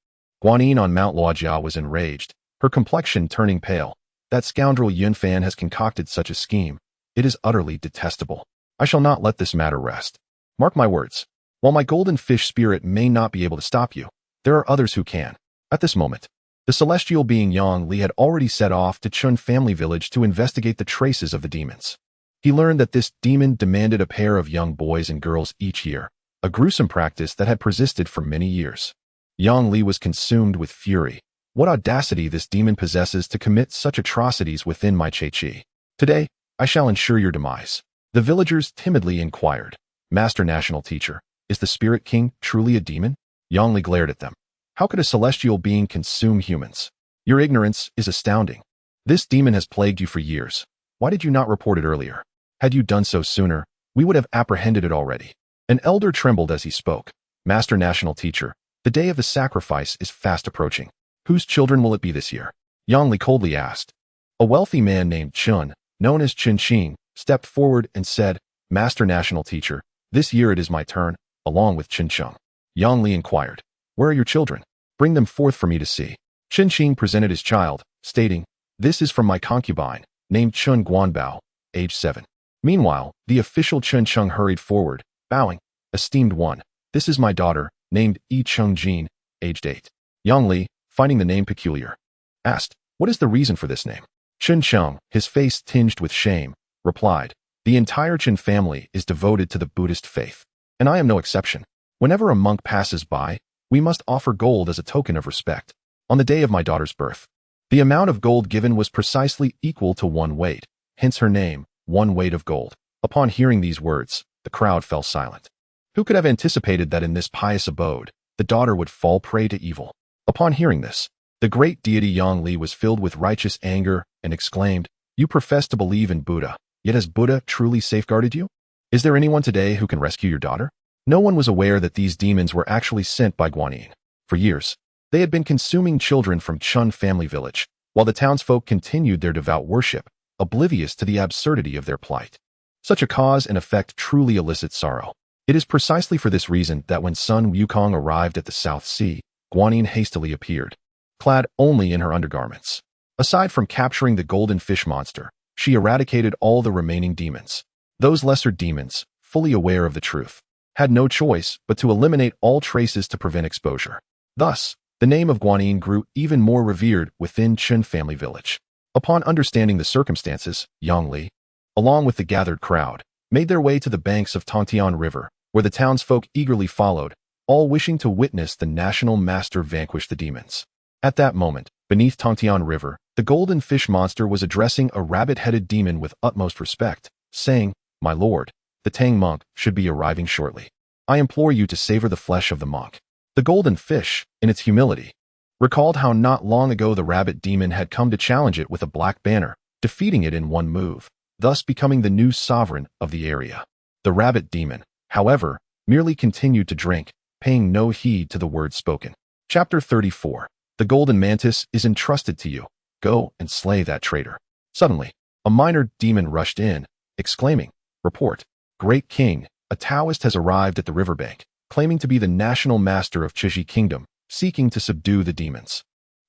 Guanyin on Mount Luojia was enraged, her complexion turning pale. That scoundrel Yunfan has concocted such a scheme. It is utterly detestable. I shall not let this matter rest. Mark my words. While my golden fish spirit may not be able to stop you, there are others who can. At this moment, the celestial being Yang Li had already set off to Chun family village to investigate the traces of the demons. He learned that this demon demanded a pair of young boys and girls each year, a gruesome practice that had persisted for many years. Yang Li was consumed with fury. What audacity this demon possesses to commit such atrocities within my Chiechi. Today, I shall ensure your demise. The villagers timidly inquired. Master National Teacher, is the Spirit King truly a demon? Yang Li glared at them. How could a celestial being consume humans? Your ignorance is astounding. This demon has plagued you for years. Why did you not report it earlier? Had you done so sooner, we would have apprehended it already. An elder trembled as he spoke. Master National Teacher, the day of the sacrifice is fast approaching. Whose children will it be this year? Yang Li coldly asked. A wealthy man named Chun, known as Chun Qing, stepped forward and said, Master National Teacher, this year it is my turn, along with Chun Cheng. Yang Li inquired, where are your children? Bring them forth for me to see. Chun Qing presented his child, stating, this is from my concubine, named Chun Guanbao, age 7. Meanwhile, the official Chun Cheng hurried forward, bowing, esteemed one, this is my daughter, named Yi Cheng Jin, aged 8. Yang Li, finding the name peculiar, asked, what is the reason for this name? Chun Cheng, his face tinged with shame, replied, the entire Chun family is devoted to the Buddhist faith, and I am no exception. Whenever a monk passes by, we must offer gold as a token of respect. On the day of my daughter's birth, the amount of gold given was precisely equal to 1 weight, hence her name, 1 weight of gold. Upon hearing these words, the crowd fell silent. Who could have anticipated that in this pious abode, the daughter would fall prey to evil? Upon hearing this, the great deity Yang Li was filled with righteous anger and exclaimed, you profess to believe in Buddha, yet has Buddha truly safeguarded you? Is there anyone today who can rescue your daughter? No one was aware that these demons were actually sent by Guanyin. For years, they had been consuming children from Chun family village, while the townsfolk continued their devout worship, oblivious to the absurdity of their plight. Such a cause and effect truly elicits sorrow. It is precisely for this reason that when Sun Wukong arrived at the South Sea, Guanyin hastily appeared, clad only in her undergarments. Aside from capturing the golden fish monster, she eradicated all the remaining demons. Those lesser demons, fully aware of the truth, had no choice but to eliminate all traces to prevent exposure. Thus, the name of Guanyin grew even more revered within Chen family village. Upon understanding the circumstances, Yang Li, along with the gathered crowd, made their way to the banks of Tongtian River, where the townsfolk eagerly followed, all wishing to witness the national master vanquish the demons. At that moment, beneath Tongtian River, the golden fish monster was addressing a rabbit-headed demon with utmost respect, saying, "My lord, the Tang monk should be arriving shortly. I implore you to savor the flesh of the monk." The golden fish, in its humility, recalled how not long ago the rabbit demon had come to challenge it with a black banner, defeating it in one move, thus becoming the new sovereign of the area. The rabbit demon, however, merely continued to drink, paying no heed to the words spoken. Chapter 34. The golden mantis is entrusted to you. Go and slay that traitor. Suddenly, a minor demon rushed in, exclaiming, "Report, Great King, a Taoist has arrived at the riverbank, claiming to be the national master of Chiji Kingdom, seeking to subdue the demons.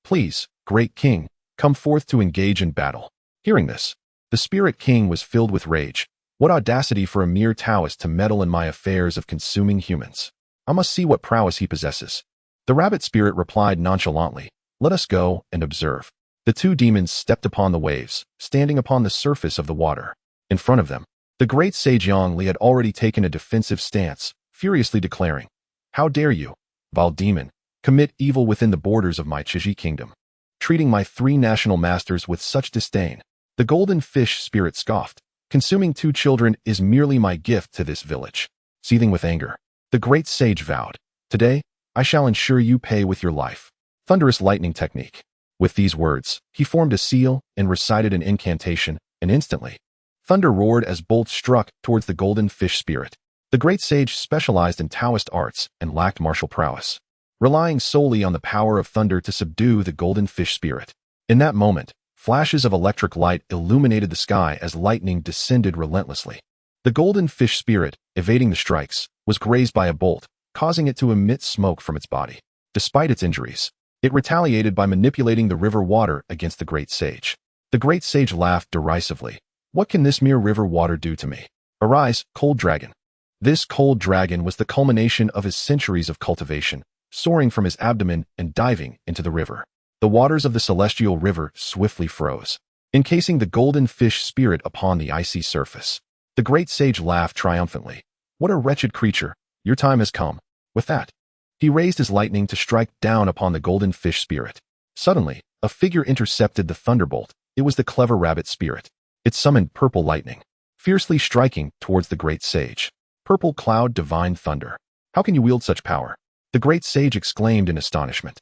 Please, Great King, come forth to engage in battle." Hearing this, the Spirit King was filled with rage. What audacity for a mere Taoist to meddle in my affairs of consuming humans. I must see what prowess he possesses. The rabbit spirit replied nonchalantly, "Let us go and observe." The two demons stepped upon the waves, standing upon the surface of the water. In front of them, the great sage Yang Li had already taken a defensive stance, furiously declaring, "How dare you, vile demon, commit evil within the borders of my Chiji kingdom, treating my three national masters with such disdain." The golden fish spirit scoffed, "Consuming two children is merely my gift to this village." Seething with anger, the great sage vowed, "Today, I shall ensure you pay with your life." Thunderous lightning technique. With these words, he formed a seal and recited an incantation, and instantly, thunder roared as bolts struck towards the golden fish spirit. The great sage specialized in Taoist arts and lacked martial prowess, relying solely on the power of thunder to subdue the golden fish spirit. In that moment, flashes of electric light illuminated the sky as lightning descended relentlessly. The golden fish spirit, evading the strikes, was grazed by a bolt, causing it to emit smoke from its body. Despite its injuries, it retaliated by manipulating the river water against the great sage. The great sage laughed derisively. "What can this mere river water do to me? Arise, cold dragon." This cold dragon was the culmination of his centuries of cultivation, soaring from his abdomen and diving into the river. The waters of the celestial river swiftly froze, encasing the golden fish spirit upon the icy surface. The great sage laughed triumphantly. "What a wretched creature! Your time has come." With that, he raised his lightning to strike down upon the golden fish spirit. Suddenly, a figure intercepted the thunderbolt. It was the clever rabbit spirit. It summoned purple lightning, fiercely striking towards the great sage. "Purple cloud divine thunder. How can you wield such power?" The great sage exclaimed in astonishment.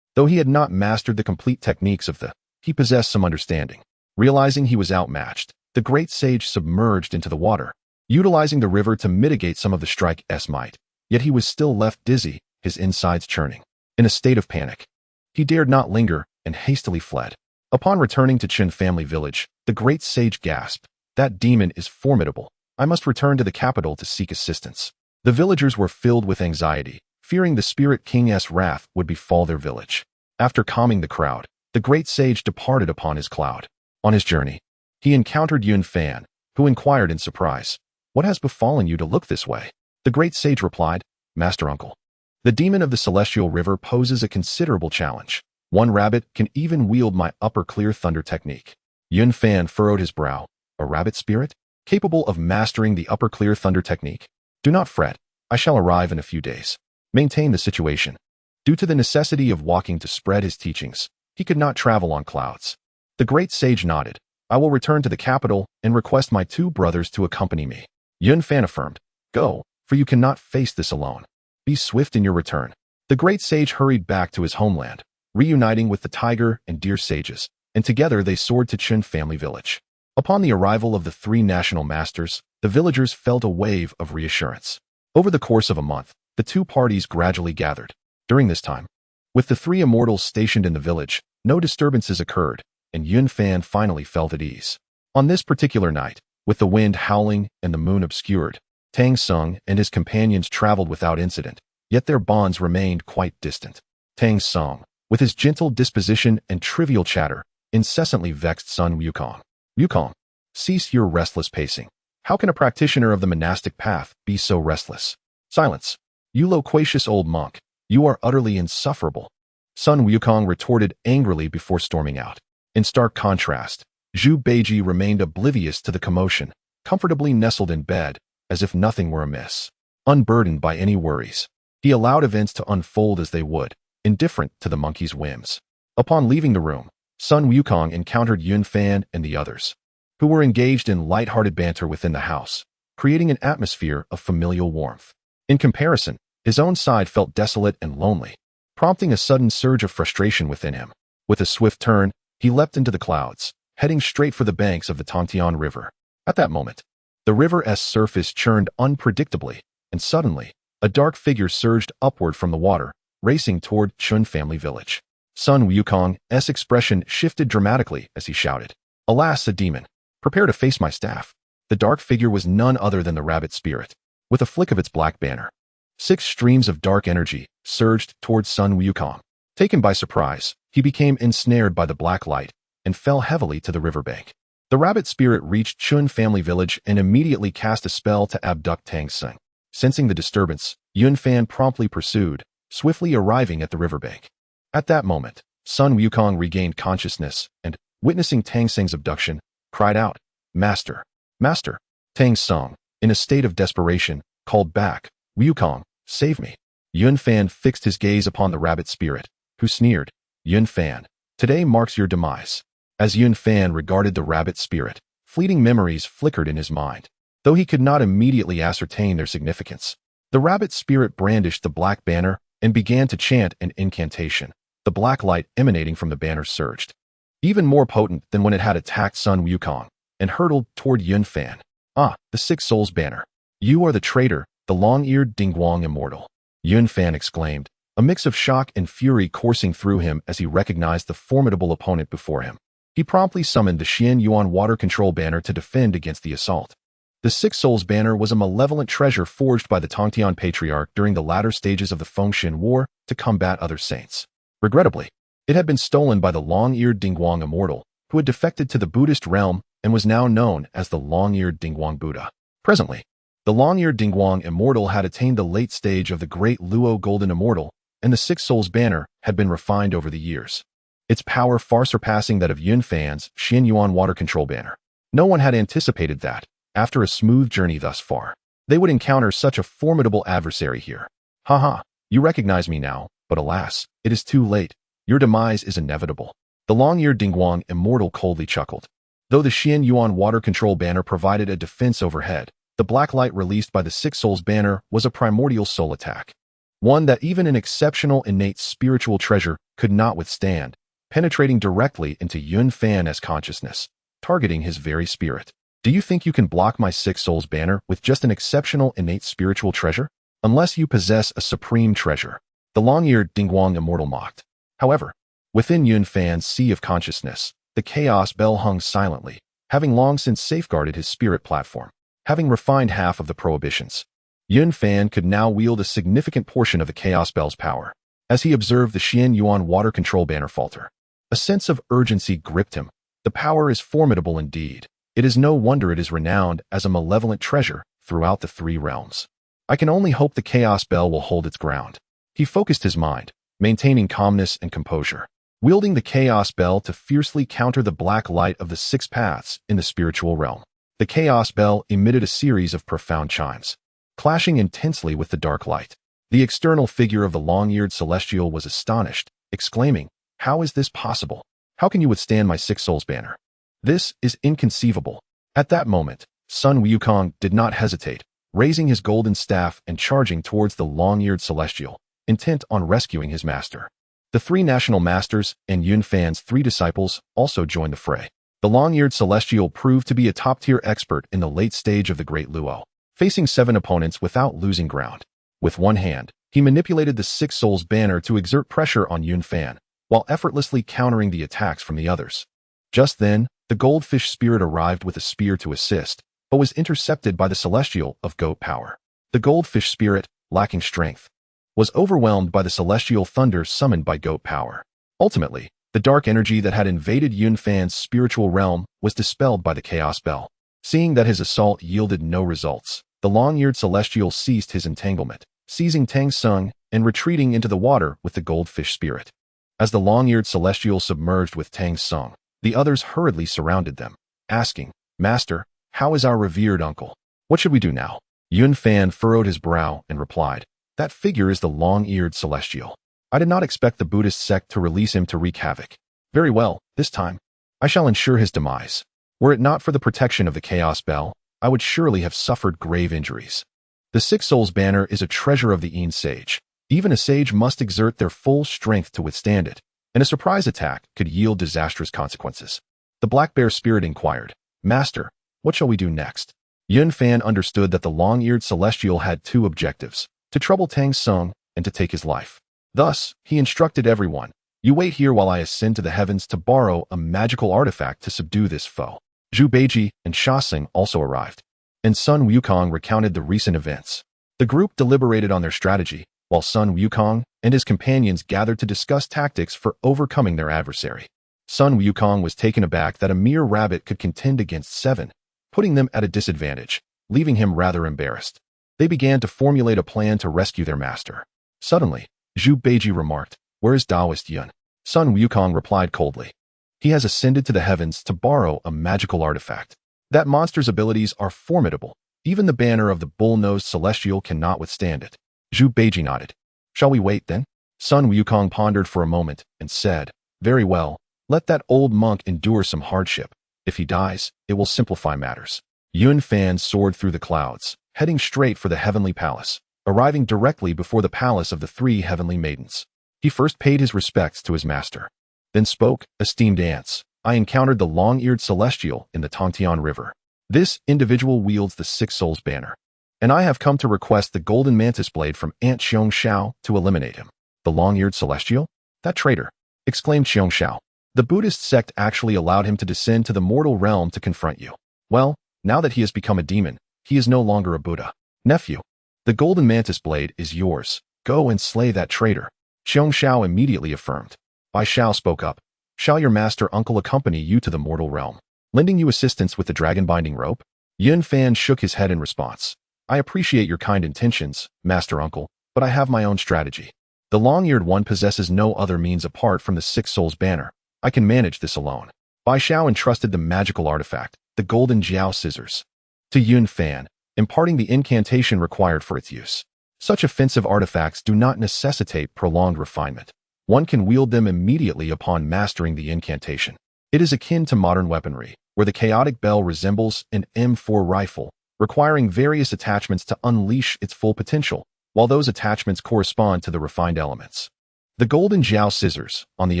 Though he had not mastered the complete techniques of he possessed some understanding. Realizing he was outmatched, the great sage submerged into the water, utilizing the river to mitigate some of the strike's might. Yet he was still left dizzy, his insides churning. In a state of panic, he dared not linger and hastily fled. Upon returning to Chen family village, the great sage gasped, "That demon is formidable. I must return to the capital to seek assistance." The villagers were filled with anxiety, fearing the Spirit King's wrath would befall their village. After calming the crowd, the great sage departed upon his cloud. On his journey, he encountered Yun Fan, who inquired in surprise, "What has befallen you to look this way?" The great sage replied, "Master Uncle, the demon of the celestial river poses a considerable challenge. One rabbit can even wield my upper clear thunder technique." Yun Fan furrowed his brow. "A rabbit spirit? Capable of mastering the upper clear thunder technique? Do not fret, I shall arrive in a few days." Maintain the situation. Due to the necessity of walking to spread his teachings, he could not travel on clouds. The great sage nodded. "I will return to the capital and request my two brothers to accompany me." Yun Fan affirmed, "Go, for you cannot face this alone. Be swift in your return." The great sage hurried back to his homeland, reuniting with the tiger and deer sages, and together they soared to Chen family village. Upon the arrival of the three national masters, the villagers felt a wave of reassurance. Over the course of a month, the two parties gradually gathered. During this time, with the three immortals stationed in the village, no disturbances occurred, and Yun Fan finally felt at ease. On this particular night, with the wind howling and the moon obscured, Tang Sung and his companions traveled without incident, yet their bonds remained quite distant. Tang Sung, With his gentle disposition and trivial chatter, incessantly vexed Sun Wukong. Wukong, cease your restless pacing. How can a practitioner of the monastic path be so restless? Silence. You loquacious old monk, you are utterly insufferable. Sun Wukong retorted angrily before storming out. In stark contrast, Zhu Beiji remained oblivious to the commotion, comfortably nestled in bed, as if nothing were amiss. Unburdened by any worries, he allowed events to unfold as they would, indifferent to the monkey's whims. Upon leaving the room, Sun Wukong encountered Yun Fan and the others, who were engaged in light-hearted banter within the house, creating an atmosphere of familial warmth. In comparison, his own side felt desolate and lonely, prompting a sudden surge of frustration within him. With a swift turn, he leapt into the clouds, heading straight for the banks of the Tongtian River. At that moment, the river's surface churned unpredictably, and suddenly, a dark figure surged upward from the water, racing toward Chun family village. Sun Wukong's expression shifted dramatically as he shouted, "Alas, a demon! Prepare to face my staff." The dark figure was none other than the rabbit spirit. With a flick of its black banner, 6 streams of dark energy surged towards Sun Wukong. Taken by surprise, he became ensnared by the black light and fell heavily to the riverbank. The rabbit spirit reached Chun family village and immediately cast a spell to abduct Tang Seng. Sensing the disturbance, Yun Fan promptly pursued, swiftly arriving at the riverbank. At that moment, Sun Wukong regained consciousness and, witnessing Tang Seng's abduction, cried out, "Master! Master!" Tang Seng, in a state of desperation, called back, "Wukong, save me." Yun Fan fixed his gaze upon the rabbit spirit, who sneered, "Yun Fan, today marks your demise." As Yun Fan regarded the rabbit spirit, fleeting memories flickered in his mind, though he could not immediately ascertain their significance. The rabbit spirit brandished the black banner and began to chant an incantation. The black light emanating from the banner surged, even more potent than when it had attacked Sun Wukong, and hurtled toward Yun Fan. "Ah, the 6 Souls banner. You are the traitor, the long-eared Dingguang immortal," Yun Fan exclaimed, a mix of shock and fury coursing through him as he recognized the formidable opponent before him. He promptly summoned the Xian Yuan water control banner to defend against the assault. The 6 Souls banner was a malevolent treasure forged by the Tongtian Patriarch during the latter stages of the Fengshen War to combat other saints. Regrettably, it had been stolen by the long-eared Dingguang immortal, who had defected to the Buddhist realm and was now known as the long-eared Dingguang Buddha. Presently, the long-eared Dingguang immortal had attained the late stage of the great Luo golden immortal, and the 6 Souls banner had been refined over the years, its power far surpassing that of Yun Fan's Xian Yuan water control banner. No one had anticipated that, after a smooth journey thus far, they would encounter such a formidable adversary here. "Haha, you recognize me now, but alas, it is too late. Your demise is inevitable." The long-eared Dingguang immortal coldly chuckled. Though the Xian Yuan water control banner provided a defense overhead, the black light released by the 6 Souls banner was a primordial soul attack, one that even an exceptional innate spiritual treasure could not withstand, penetrating directly into Yun Fan's consciousness, targeting his very spirit. "Do you think you can block my 6 Souls banner with just an exceptional innate spiritual treasure? Unless you possess a supreme treasure," the long-eared Dingguang immortal mocked. However, within Yun Fan's sea of consciousness, the chaos bell hung silently, having long since safeguarded his spirit platform. Having refined half of the prohibitions, Yun Fan could now wield a significant portion of the chaos bell's power. As he observed the Xian Yuan water control banner falter, a sense of urgency gripped him. The power is formidable indeed. It is no wonder it is renowned as a malevolent treasure throughout the 3 realms. I can only hope the chaos bell will hold its ground. He focused his mind, maintaining calmness and composure, wielding the chaos bell to fiercely counter the black light of the 6 paths in the spiritual realm. The chaos bell emitted a series of profound chimes, clashing intensely with the dark light. The external figure of the long-eared celestial was astonished, exclaiming, "How is this possible? How can you withstand my 6 Souls banner? This is inconceivable." At that moment, Sun Wukong did not hesitate, raising his golden staff and charging towards the long-eared celestial, intent on rescuing his master. The 3 national masters and Yun Fan's 3 disciples also joined the fray. The long-eared celestial proved to be a top-tier expert in the late stage of the Great Luo, facing 7 opponents without losing ground. With one hand, he manipulated the 6 Souls banner to exert pressure on Yun Fan, while effortlessly countering the attacks from the others. Just then, the goldfish spirit arrived with a spear to assist, but was intercepted by the celestial of goat power. The goldfish spirit, lacking strength, was overwhelmed by the celestial thunder summoned by goat power. Ultimately, the dark energy that had invaded Yun Fan's spiritual realm was dispelled by the Chaos Bell. Seeing that his assault yielded no results, the long-eared celestial ceased his entanglement, seizing Tang Sung and retreating into the water with the goldfish spirit. As the long-eared celestial submerged with Tang Sung, the others hurriedly surrounded them, asking, "Master, how is our revered uncle? What should we do now?" Yun Fan furrowed his brow and replied, "That figure is the long-eared celestial. I did not expect the Buddhist sect to release him to wreak havoc. Very well, this time, I shall ensure his demise. Were it not for the protection of the Chaos Bell, I would surely have suffered grave injuries. The Six Souls banner is a treasure of the Een Sage. Even a sage must exert their full strength to withstand it, and a surprise attack could yield disastrous consequences." The Black Bear spirit inquired, "Master, what shall we do next?" Yun Fan understood that the long-eared celestial had two objectives, to trouble Tang Sung and to take his life. Thus, he instructed everyone, "You wait here while I ascend to the heavens to borrow a magical artifact to subdue this foe." Zhu Beiji and Sha Xing also arrived, and Sun Wukong recounted the recent events. The group deliberated on their strategy, while Sun Wukong and his companions gathered to discuss tactics for overcoming their adversary. Sun Wukong was taken aback that a mere rabbit could contend against 7, putting them at a disadvantage, leaving him rather embarrassed. They began to formulate a plan to rescue their master. Suddenly, Zhu Beiji remarked, "Where is Taoist Yun?" Sun Wukong replied coldly, "He has ascended to the heavens to borrow a magical artifact. That monster's abilities are formidable. Even the banner of the bull-nosed celestial cannot withstand it." Zhu Beiji nodded. "Shall we wait, then?" Sun Wukong pondered for a moment and said, "Very well, let that old monk endure some hardship. If he dies, it will simplify matters." Yun Fan soared through the clouds, heading straight for the heavenly palace, arriving directly before the palace of the 3 heavenly maidens. He first paid his respects to his master, then spoke, "Esteemed aunts, I encountered the long-eared celestial in the Tongtian River. This individual wields the Six Souls banner, and I have come to request the golden mantis blade from Aunt Xiong Shao to eliminate him." "The long-eared celestial? That traitor!" exclaimed Xiong Shao. "The Buddhist sect actually allowed him to descend to the mortal realm to confront you. Well, now that he has become a demon, he is no longer a Buddha. Nephew, the golden mantis blade is yours. Go and slay that traitor." Xiong Shao immediately affirmed. Bai Shao spoke up. "Shall your master uncle accompany you to the mortal realm, lending you assistance with the dragon-binding rope?" Yun Fan shook his head in response. "I appreciate your kind intentions, master uncle, but I have my own strategy. The long-eared one possesses no other means apart from the Six Souls banner. I can manage this alone." Bai Shao entrusted the magical artifact, the golden Jiao scissors, to Yun Fan, imparting the incantation required for its use. Such offensive artifacts do not necessitate prolonged refinement. One can wield them immediately upon mastering the incantation. It is akin to modern weaponry, where the chaotic bell resembles an M4 rifle, requiring various attachments to unleash its full potential, while those attachments correspond to the refined elements. The golden Jiao scissors, on the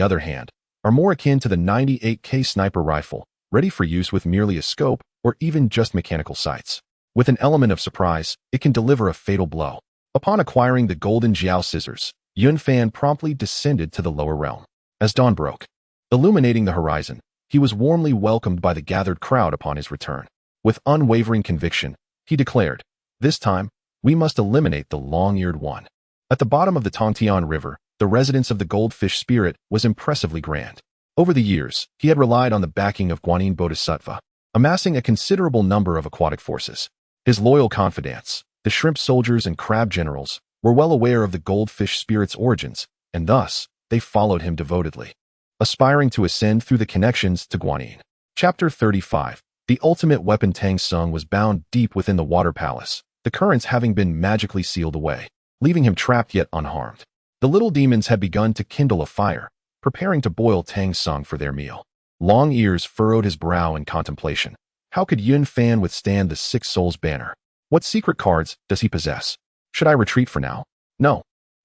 other hand, are more akin to the 98K sniper rifle, ready for use with merely a scope or even just mechanical sights. With an element of surprise, it can deliver a fatal blow. Upon acquiring the golden Jiao scissors, Yun Fan promptly descended to the lower realm. As dawn broke, illuminating the horizon, he was warmly welcomed by the gathered crowd upon his return. With unwavering conviction, he declared, "This time, we must eliminate the long-eared one." At the bottom of the Tongtian River, the residence of the goldfish spirit was impressively grand. Over the years, he had relied on the backing of Guanyin Bodhisattva, amassing a considerable number of aquatic forces. His loyal confidants, the shrimp soldiers and crab generals, were well aware of the goldfish spirit's origins, and thus, they followed him devotedly, aspiring to ascend through the connections to Guanyin. Chapter 35. The ultimate weapon. Tang Sung was bound deep within the water palace, the currents having been magically sealed away, leaving him trapped yet unharmed. The little demons had begun to kindle a fire, preparing to boil Tang Sung for their meal. Long Ears furrowed his brow in contemplation. How could Yun Fan withstand the Six Souls banner? What secret cards does he possess? Should I retreat for now? No.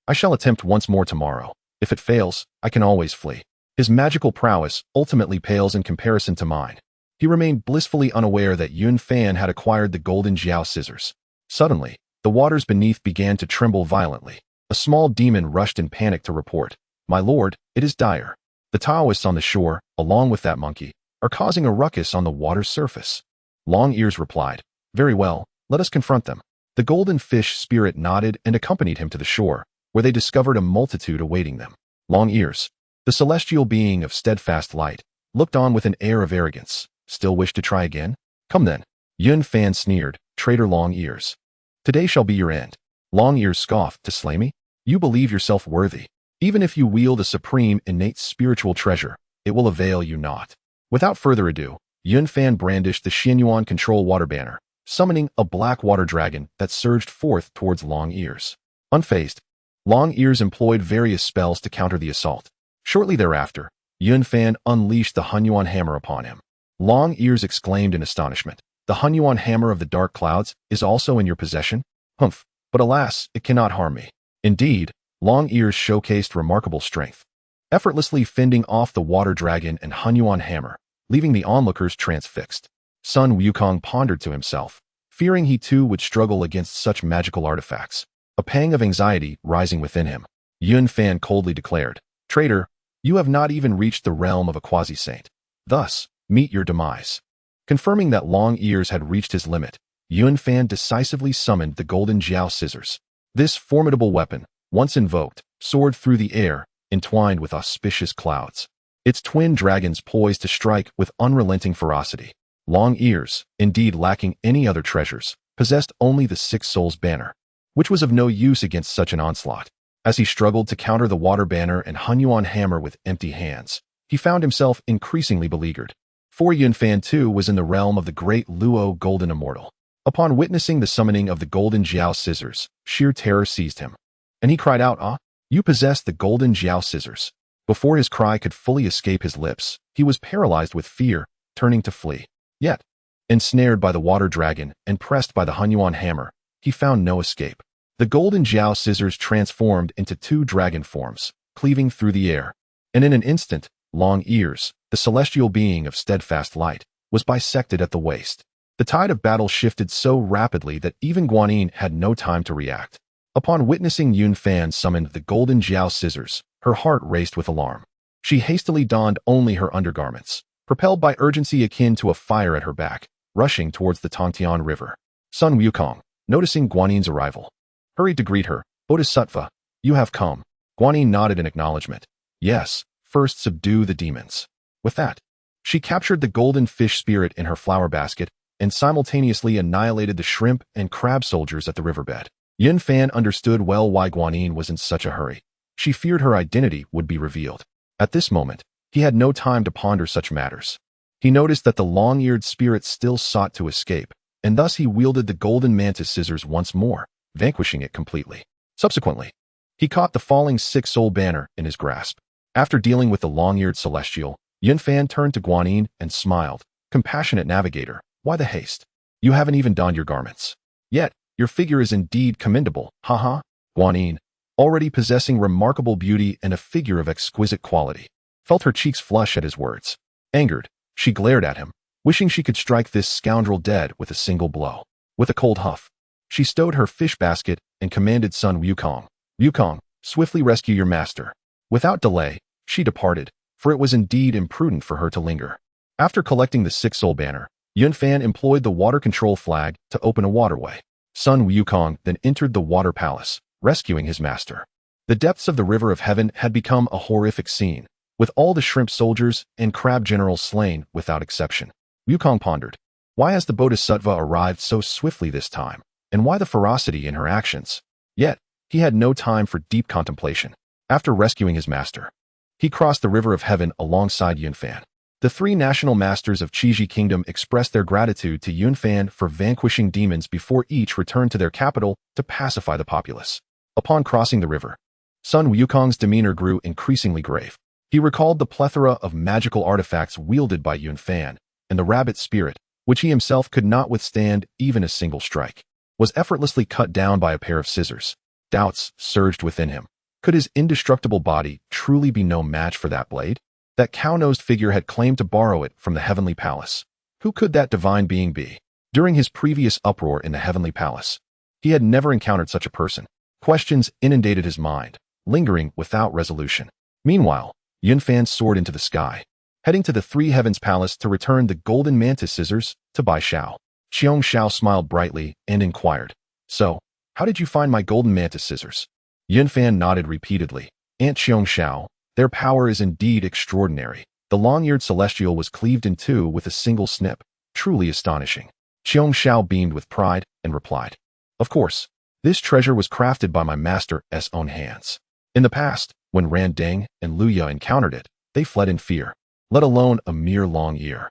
I shall attempt once more tomorrow. If it fails, I can always flee. His magical prowess ultimately pales in comparison to mine. He remained blissfully unaware that Yun Fan had acquired the golden Jiao scissors. Suddenly, the waters beneath began to tremble violently. A small demon rushed in panic to report, "My lord, it is dire. The Taoists on the shore, along with that monkey, are causing a ruckus on the water's surface." Long Ears replied, "Very well, let us confront them." The golden fish spirit nodded and accompanied him to the shore, where they discovered a multitude awaiting them. Long Ears, The celestial being of steadfast light looked on with an air of arrogance. Still wish to try again? Come then. Yun Fan sneered, traitor Long Ears. Today shall be your end. Long Ears scoffed, to slay me? You believe yourself worthy. Even if you wield a supreme innate spiritual treasure, it will avail you not. Without further ado, Yun Fan brandished the Xianyuan control water banner, summoning a black water dragon that surged forth towards Long Ears. Unfazed, Long Ears employed various spells to counter the assault. Shortly thereafter, Yun Fan unleashed the Huanghuang hammer upon him. Long Ears exclaimed in astonishment, "The Huanghuang hammer of the dark clouds is also in your possession? Humph, but alas, it cannot harm me." Indeed, Long Ears showcased remarkable strength, effortlessly fending off the water dragon and Huanghuang hammer, leaving the onlookers transfixed. Sun Wukong pondered to himself, fearing he too would struggle against such magical artifacts, a pang of anxiety rising within him. Yun Fan coldly declared, "Traitor, you have not even reached the realm of a quasi-saint. Thus, meet your demise." Confirming that Long Ears had reached his limit, Yun Fan decisively summoned the golden Jiao scissors. This formidable weapon, once invoked, soared through the air, entwined with auspicious clouds. Its twin dragons poised to strike with unrelenting ferocity. Long Ears, indeed lacking any other treasures, possessed only the Six Souls banner, which was of no use against such an onslaught. As he struggled to counter the water banner and Huanghuang hammer with empty hands, he found himself increasingly beleaguered. For Yun Fan too was in the realm of the great Luo Golden Immortal. Upon witnessing the summoning of the golden Jiao scissors, sheer terror seized him, and he cried out, "Ah, you possess the golden Jiao scissors." Before his cry could fully escape his lips, he was paralyzed with fear, turning to flee. Yet, ensnared by the water dragon and pressed by the Huanghuang hammer, he found no escape. The golden Jiao scissors transformed into two dragon forms, cleaving through the air, and in an instant, Long Ears, the celestial being of steadfast light, was bisected at the waist. The tide of battle shifted so rapidly that even Guanyin had no time to react. Upon witnessing Yun Fan summon the golden Jiao scissors, her heart raced with alarm. She hastily donned only her undergarments, propelled by urgency akin to a fire at her back, rushing towards the Tongtian River. Sun Wukong, noticing Guanyin's arrival, hurried to greet her. "Bodhisattva, you have come." Guanyin nodded in acknowledgement. "Yes, first subdue the demons." With that, she captured the golden fish spirit in her flower basket and simultaneously annihilated the shrimp and crab soldiers at the riverbed. Yun Fan understood well why Guanyin was in such a hurry. She feared her identity would be revealed. At this moment, he had no time to ponder such matters. He noticed that the long-eared spirit still sought to escape, and thus he wielded the golden mantis scissors once more, vanquishing it completely. Subsequently, he caught the falling six-soul banner in his grasp. After dealing with the long-eared celestial, Yun Fan turned to Guanyin and smiled. "Compassionate navigator, why the haste? You haven't even donned your garments. Yet, your figure is indeed commendable, haha." Guanyin, already possessing remarkable beauty and a figure of exquisite quality, felt her cheeks flush at his words. Angered, she glared at him, wishing she could strike this scoundrel dead with a single blow. With a cold huff, she stowed her fish basket and commanded Sun Wukong, "Wukong, swiftly rescue your master." Without delay, she departed, for it was indeed imprudent for her to linger. After collecting the six-soul banner, Yun Fan employed the water control flag to open a waterway. Sun Wukong then entered the water palace, rescuing his master. The depths of the river of heaven had become a horrific scene, with all the shrimp soldiers and crab generals slain without exception. Wukong pondered, why has the Bodhisattva arrived so swiftly this time, and why the ferocity in her actions? Yet, he had no time for deep contemplation. After rescuing his master, he crossed the river of heaven alongside Yun Fan. The three national masters of Qiji Kingdom expressed their gratitude to Yun Fan for vanquishing demons before each returned to their capital to pacify the populace. Upon crossing the river, Sun Wukong's demeanor grew increasingly grave. He recalled the plethora of magical artifacts wielded by Yun Fan, and the rabbit spirit, which he himself could not withstand even a single strike, was effortlessly cut down by a pair of scissors. Doubts surged within him. Could his indestructible body truly be no match for that blade? That cow-nosed figure had claimed to borrow it from the heavenly palace. Who could that divine being be? During his previous uproar in the heavenly palace, he had never encountered such a person. Questions inundated his mind, lingering without resolution. Meanwhile, Yun Fan soared into the sky, heading to the Three Heavens Palace to return the golden mantis scissors to Bai Xiao. Xiong Xiao smiled brightly and inquired, "So, how did you find my golden mantis scissors?" Yun Fan nodded repeatedly. "Aunt Xiong Xiao, Their power is indeed extraordinary. The long-eared celestial was cleaved in two with a single snip, truly astonishing. Qiong Shao beamed with pride and replied, "Of course, this treasure was crafted by my master's own hands. In the past, when Ran Deng and Luya encountered it, they fled in fear, let alone a mere long ear.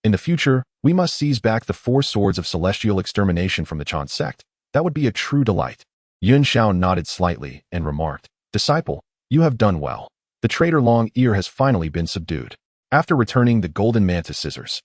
In the future, we must seize back the 4 swords of celestial extermination from the Chan sect. That would be a true delight." Yun Shao nodded slightly and remarked, "Disciple, you have done well. The traitor Long Ear has finally been subdued." After returning the golden mantis scissors,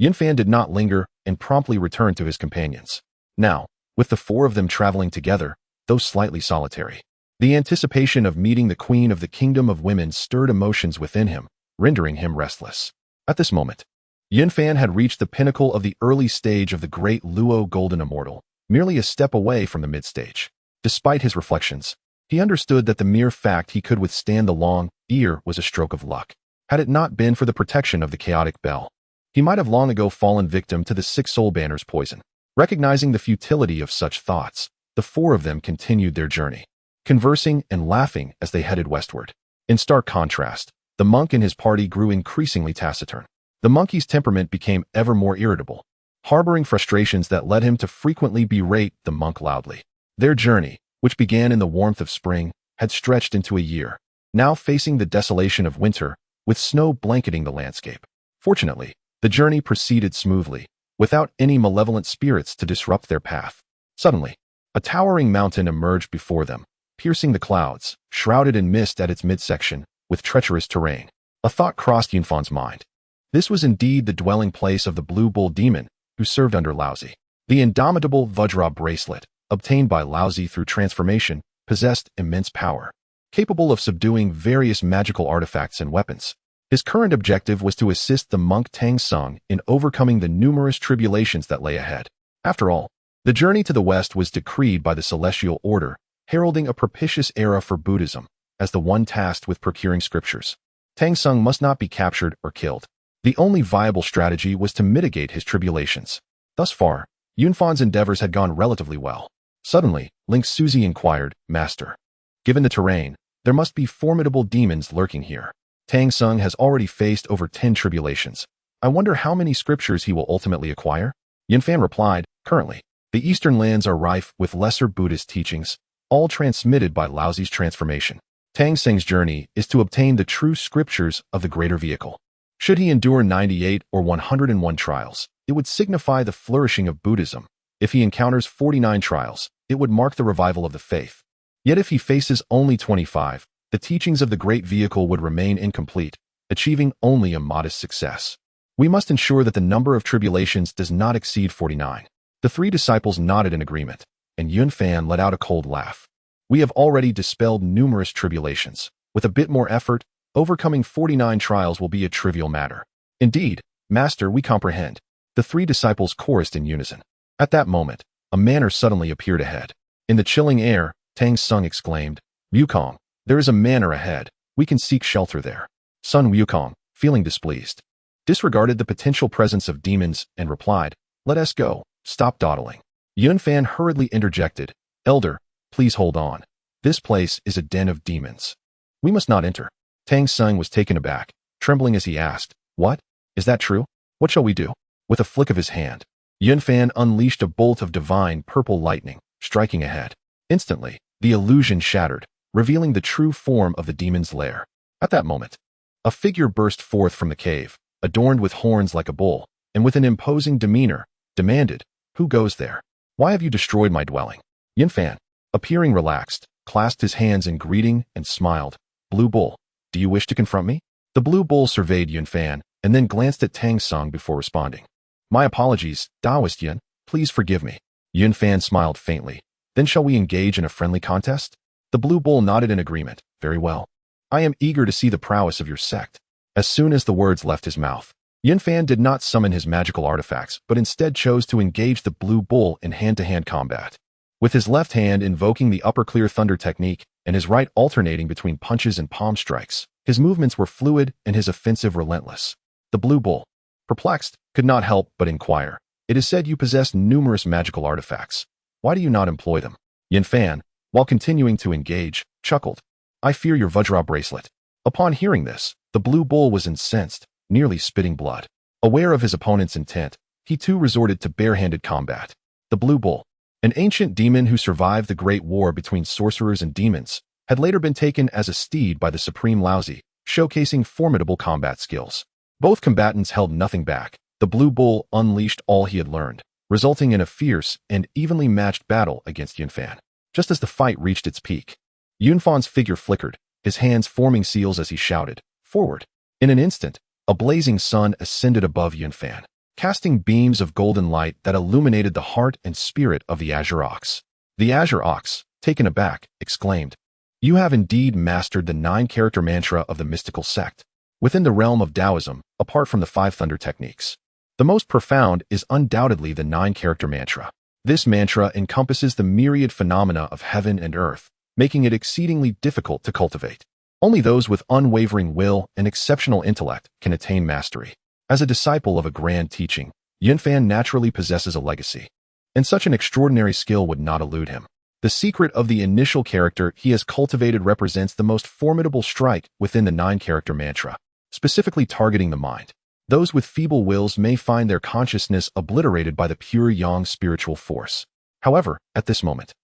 Yunfan did not linger and promptly returned to his companions. Now, with the 4 of them traveling together, though slightly solitary, the anticipation of meeting the queen of the kingdom of women stirred emotions within him, rendering him restless. At this moment, Yunfan had reached the pinnacle of the early stage of the great Luo Golden Immortal, merely a step away from the mid-stage. Despite his reflections, he understood that the mere fact he could withstand the long ear was a stroke of luck. Had it not been for the protection of the chaotic bell, he might have long ago fallen victim to the 6 soul banners' poison. Recognizing the futility of such thoughts, the 4 of them continued their journey, conversing and laughing as they headed westward. In stark contrast, the monk and his party grew increasingly taciturn. The monkey's temperament became ever more irritable, harboring frustrations that led him to frequently berate the monk loudly. Their journey, which began in the warmth of spring, had stretched into a year, now facing the desolation of winter, with snow blanketing the landscape. Fortunately, the journey proceeded smoothly, without any malevolent spirits to disrupt their path. Suddenly, a towering mountain emerged before them, piercing the clouds, shrouded in mist at its midsection, with treacherous terrain. A thought crossed Yunfan's mind. This was indeed the dwelling place of the Blue Bull demon, who served under Laozi. The indomitable Vajra bracelet, obtained by Laozi through transformation, possessed immense power, capable of subduing various magical artifacts and weapons. His current objective was to assist the monk Tang Sung in overcoming the numerous tribulations that lay ahead. After all, the journey to the west was decreed by the celestial order, heralding a propitious era for Buddhism, as the one tasked with procuring scriptures. Tang Sung must not be captured or killed. The only viable strategy was to mitigate his tribulations. Thus far, Yunfan's endeavors had gone relatively well. Suddenly, Ling Suzi inquired, "Master, given the terrain, there must be formidable demons lurking here. Tang Sung has already faced over 10 tribulations. I wonder how many scriptures he will ultimately acquire?" Yunfan replied, "Currently, the eastern lands are rife with lesser Buddhist teachings, all transmitted by Laozi's transformation. Tang Sung's journey is to obtain the true scriptures of the greater vehicle. Should he endure 98 or 101 trials, it would signify the flourishing of Buddhism. If he encounters 49 trials, it would mark the revival of the faith. Yet if he faces only 25, the teachings of the great vehicle would remain incomplete, achieving only a modest success. We must ensure that the number of tribulations does not exceed 49. The 3 disciples nodded in agreement, and Yunfan let out a cold laugh. "We have already dispelled numerous tribulations. With a bit more effort, overcoming 49 trials will be a trivial matter." "Indeed, Master, we comprehend." The 3 disciples chorused in unison. At that moment, a manor suddenly appeared ahead. In the chilling air, Tang Sung exclaimed, "Wukong, there is a manor ahead. We can seek shelter there." Sun Wukong, feeling displeased, disregarded the potential presence of demons and replied, "Let us go. Stop dawdling." Yunfan hurriedly interjected, "Elder, please hold on. This place is a den of demons. We must not enter." Tang Sung was taken aback, trembling as he asked, "What? Is that true? What shall we do?" With a flick of his hand, Yunfan unleashed a bolt of divine purple lightning, striking ahead. Instantly, the illusion shattered, revealing the true form of the demon's lair. At that moment, a figure burst forth from the cave, adorned with horns like a bull, and with an imposing demeanor, demanded, "Who goes there? Why have you destroyed my dwelling?" Yunfan, appearing relaxed, clasped his hands in greeting and smiled. "Blue Bull, do you wish to confront me?" The Blue Bull surveyed Yunfan and then glanced at Tang Sung before responding. "My apologies, Taoist Yun, please forgive me." Yunfan smiled faintly. "Then shall we engage in a friendly contest?" The Blue Bull nodded in agreement. "Very well. I am eager to see the prowess of your sect." As soon as the words left his mouth, Yunfan did not summon his magical artifacts, but instead chose to engage the Blue Bull in hand-to-hand combat. With his left hand invoking the upper clear thunder technique and his right alternating between punches and palm strikes, his movements were fluid and his offensive relentless. The Blue Bull, perplexed, could not help but inquire, "It is said you possess numerous magical artifacts. Why do you not employ them?" Yunfan, while continuing to engage, chuckled, "I fear your Vajra bracelet. Upon hearing this, the blue bull was incensed, nearly spitting blood. Aware of his opponent's intent, he too resorted to barehanded combat. The blue bull, an ancient demon who survived the great war between sorcerers and demons, had later been taken as a steed by the supreme Laozi, showcasing formidable combat skills. Both combatants held nothing back. The blue bull unleashed all he had learned, resulting in a fierce and evenly matched battle against Yunfan. Just as the fight reached its peak, Yunfan's figure flickered, his hands forming seals as he shouted, "Forward!" In an instant, a blazing sun ascended above Yunfan, casting beams of golden light that illuminated the heart and spirit of the Azure Ox. The Azure Ox, taken aback, exclaimed, "You have indeed mastered the 9-character mantra of the mystical sect. Within the realm of Taoism, apart from the 5 thunder techniques, the most profound is undoubtedly the 9-character mantra. This mantra encompasses the myriad phenomena of heaven and earth, making it exceedingly difficult to cultivate. Only those with unwavering will and exceptional intellect can attain mastery. As a disciple of a grand teaching, Yunfan naturally possesses a legacy, and such an extraordinary skill would not elude him. The secret of the initial character he has cultivated represents the most formidable strike within the 9-character mantra, specifically targeting the mind. Those with feeble wills may find their consciousness obliterated by the pure yang spiritual force. However, at this moment,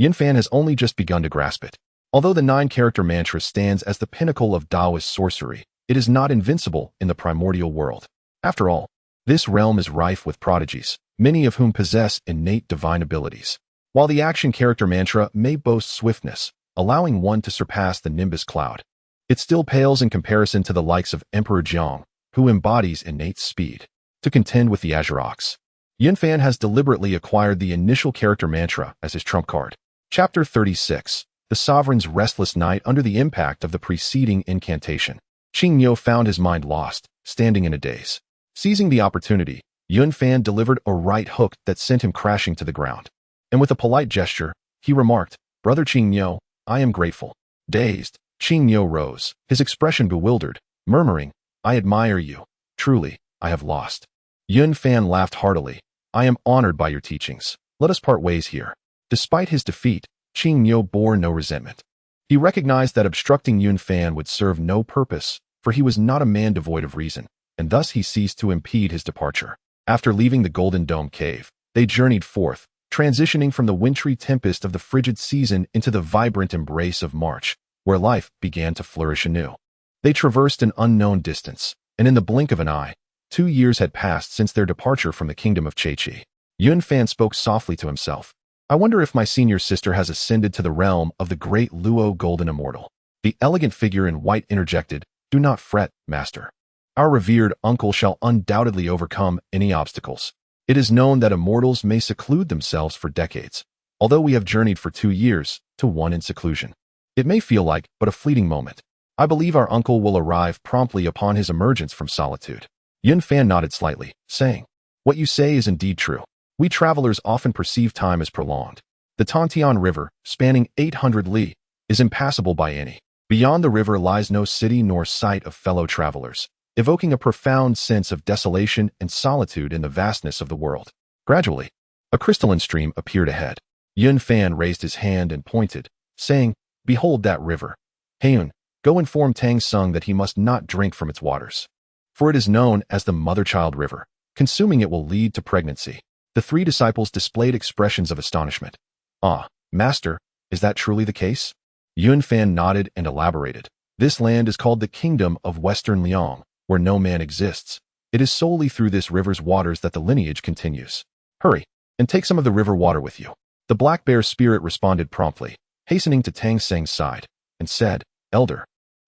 Yunfan has only just begun to grasp it. Although the 9-character mantra stands as the pinnacle of Taoist sorcery, it is not invincible in the primordial world. After all, this realm is rife with prodigies, many of whom possess innate divine abilities. While the action character mantra may boast swiftness, allowing one to surpass the Nimbus cloud, it still pales in comparison to the likes of Emperor Jiang, who embodies innate speed. To contend with the Azure Ox, Yunfan has deliberately acquired the initial character mantra as his trump card. Chapter 36. The Sovereign's Restless Night. Under the impact of the preceding incantation, Qingyo found his mind lost, standing in a daze. Seizing the opportunity, Yunfan delivered a right hook that sent him crashing to the ground. And with a polite gesture, he remarked, "Brother Qingyo, I am grateful." Dazed, Qingyo rose, his expression bewildered, murmuring, "I admire you. Truly, I have lost." Yunfan laughed heartily. "I am honored by your teachings. Let us part ways here." Despite his defeat, Qingyo bore no resentment. He recognized that obstructing Yunfan would serve no purpose, for he was not a man devoid of reason, and thus he ceased to impede his departure. After leaving the Golden Dome Cave, they journeyed forth, transitioning from the wintry tempest of the frigid season into the vibrant embrace of March, where life began to flourish anew. They traversed an unknown distance, and in the blink of an eye, 2 years had passed since their departure from the kingdom of Chechi. Yunfan spoke softly to himself. "I wonder if my senior sister has ascended to the realm of the great Luo Golden Immortal." The elegant figure in white interjected, "Do not fret, master. Our revered uncle shall undoubtedly overcome any obstacles. It is known that immortals may seclude themselves for decades, although we have journeyed for 2 years to one in seclusion. It may feel like but a fleeting moment. I believe our uncle will arrive promptly upon his emergence from solitude." Yunfan nodded slightly, saying, "What you say is indeed true. We travelers often perceive time as prolonged. The Tantian River, spanning 800 li, is impassable by any. Beyond the river lies no city nor sight of fellow travelers, evoking a profound sense of desolation and solitude in the vastness of the world." Gradually, a crystalline stream appeared ahead. Yunfan raised his hand and pointed, saying, "Behold that river. Heiyun, go inform Tang Sung that he must not drink from its waters, for it is known as the mother-child river. Consuming it will lead to pregnancy." The 3 disciples displayed expressions of astonishment. "Ah, master, is that truly the case?" Yunfan nodded and elaborated. "This land is called the Kingdom of Western Liang, where no man exists. It is solely through this river's waters that the lineage continues. Hurry, and take some of the river water with you." The black bear spirit responded promptly, hastening to Tang Seng's side, and said, "Elder,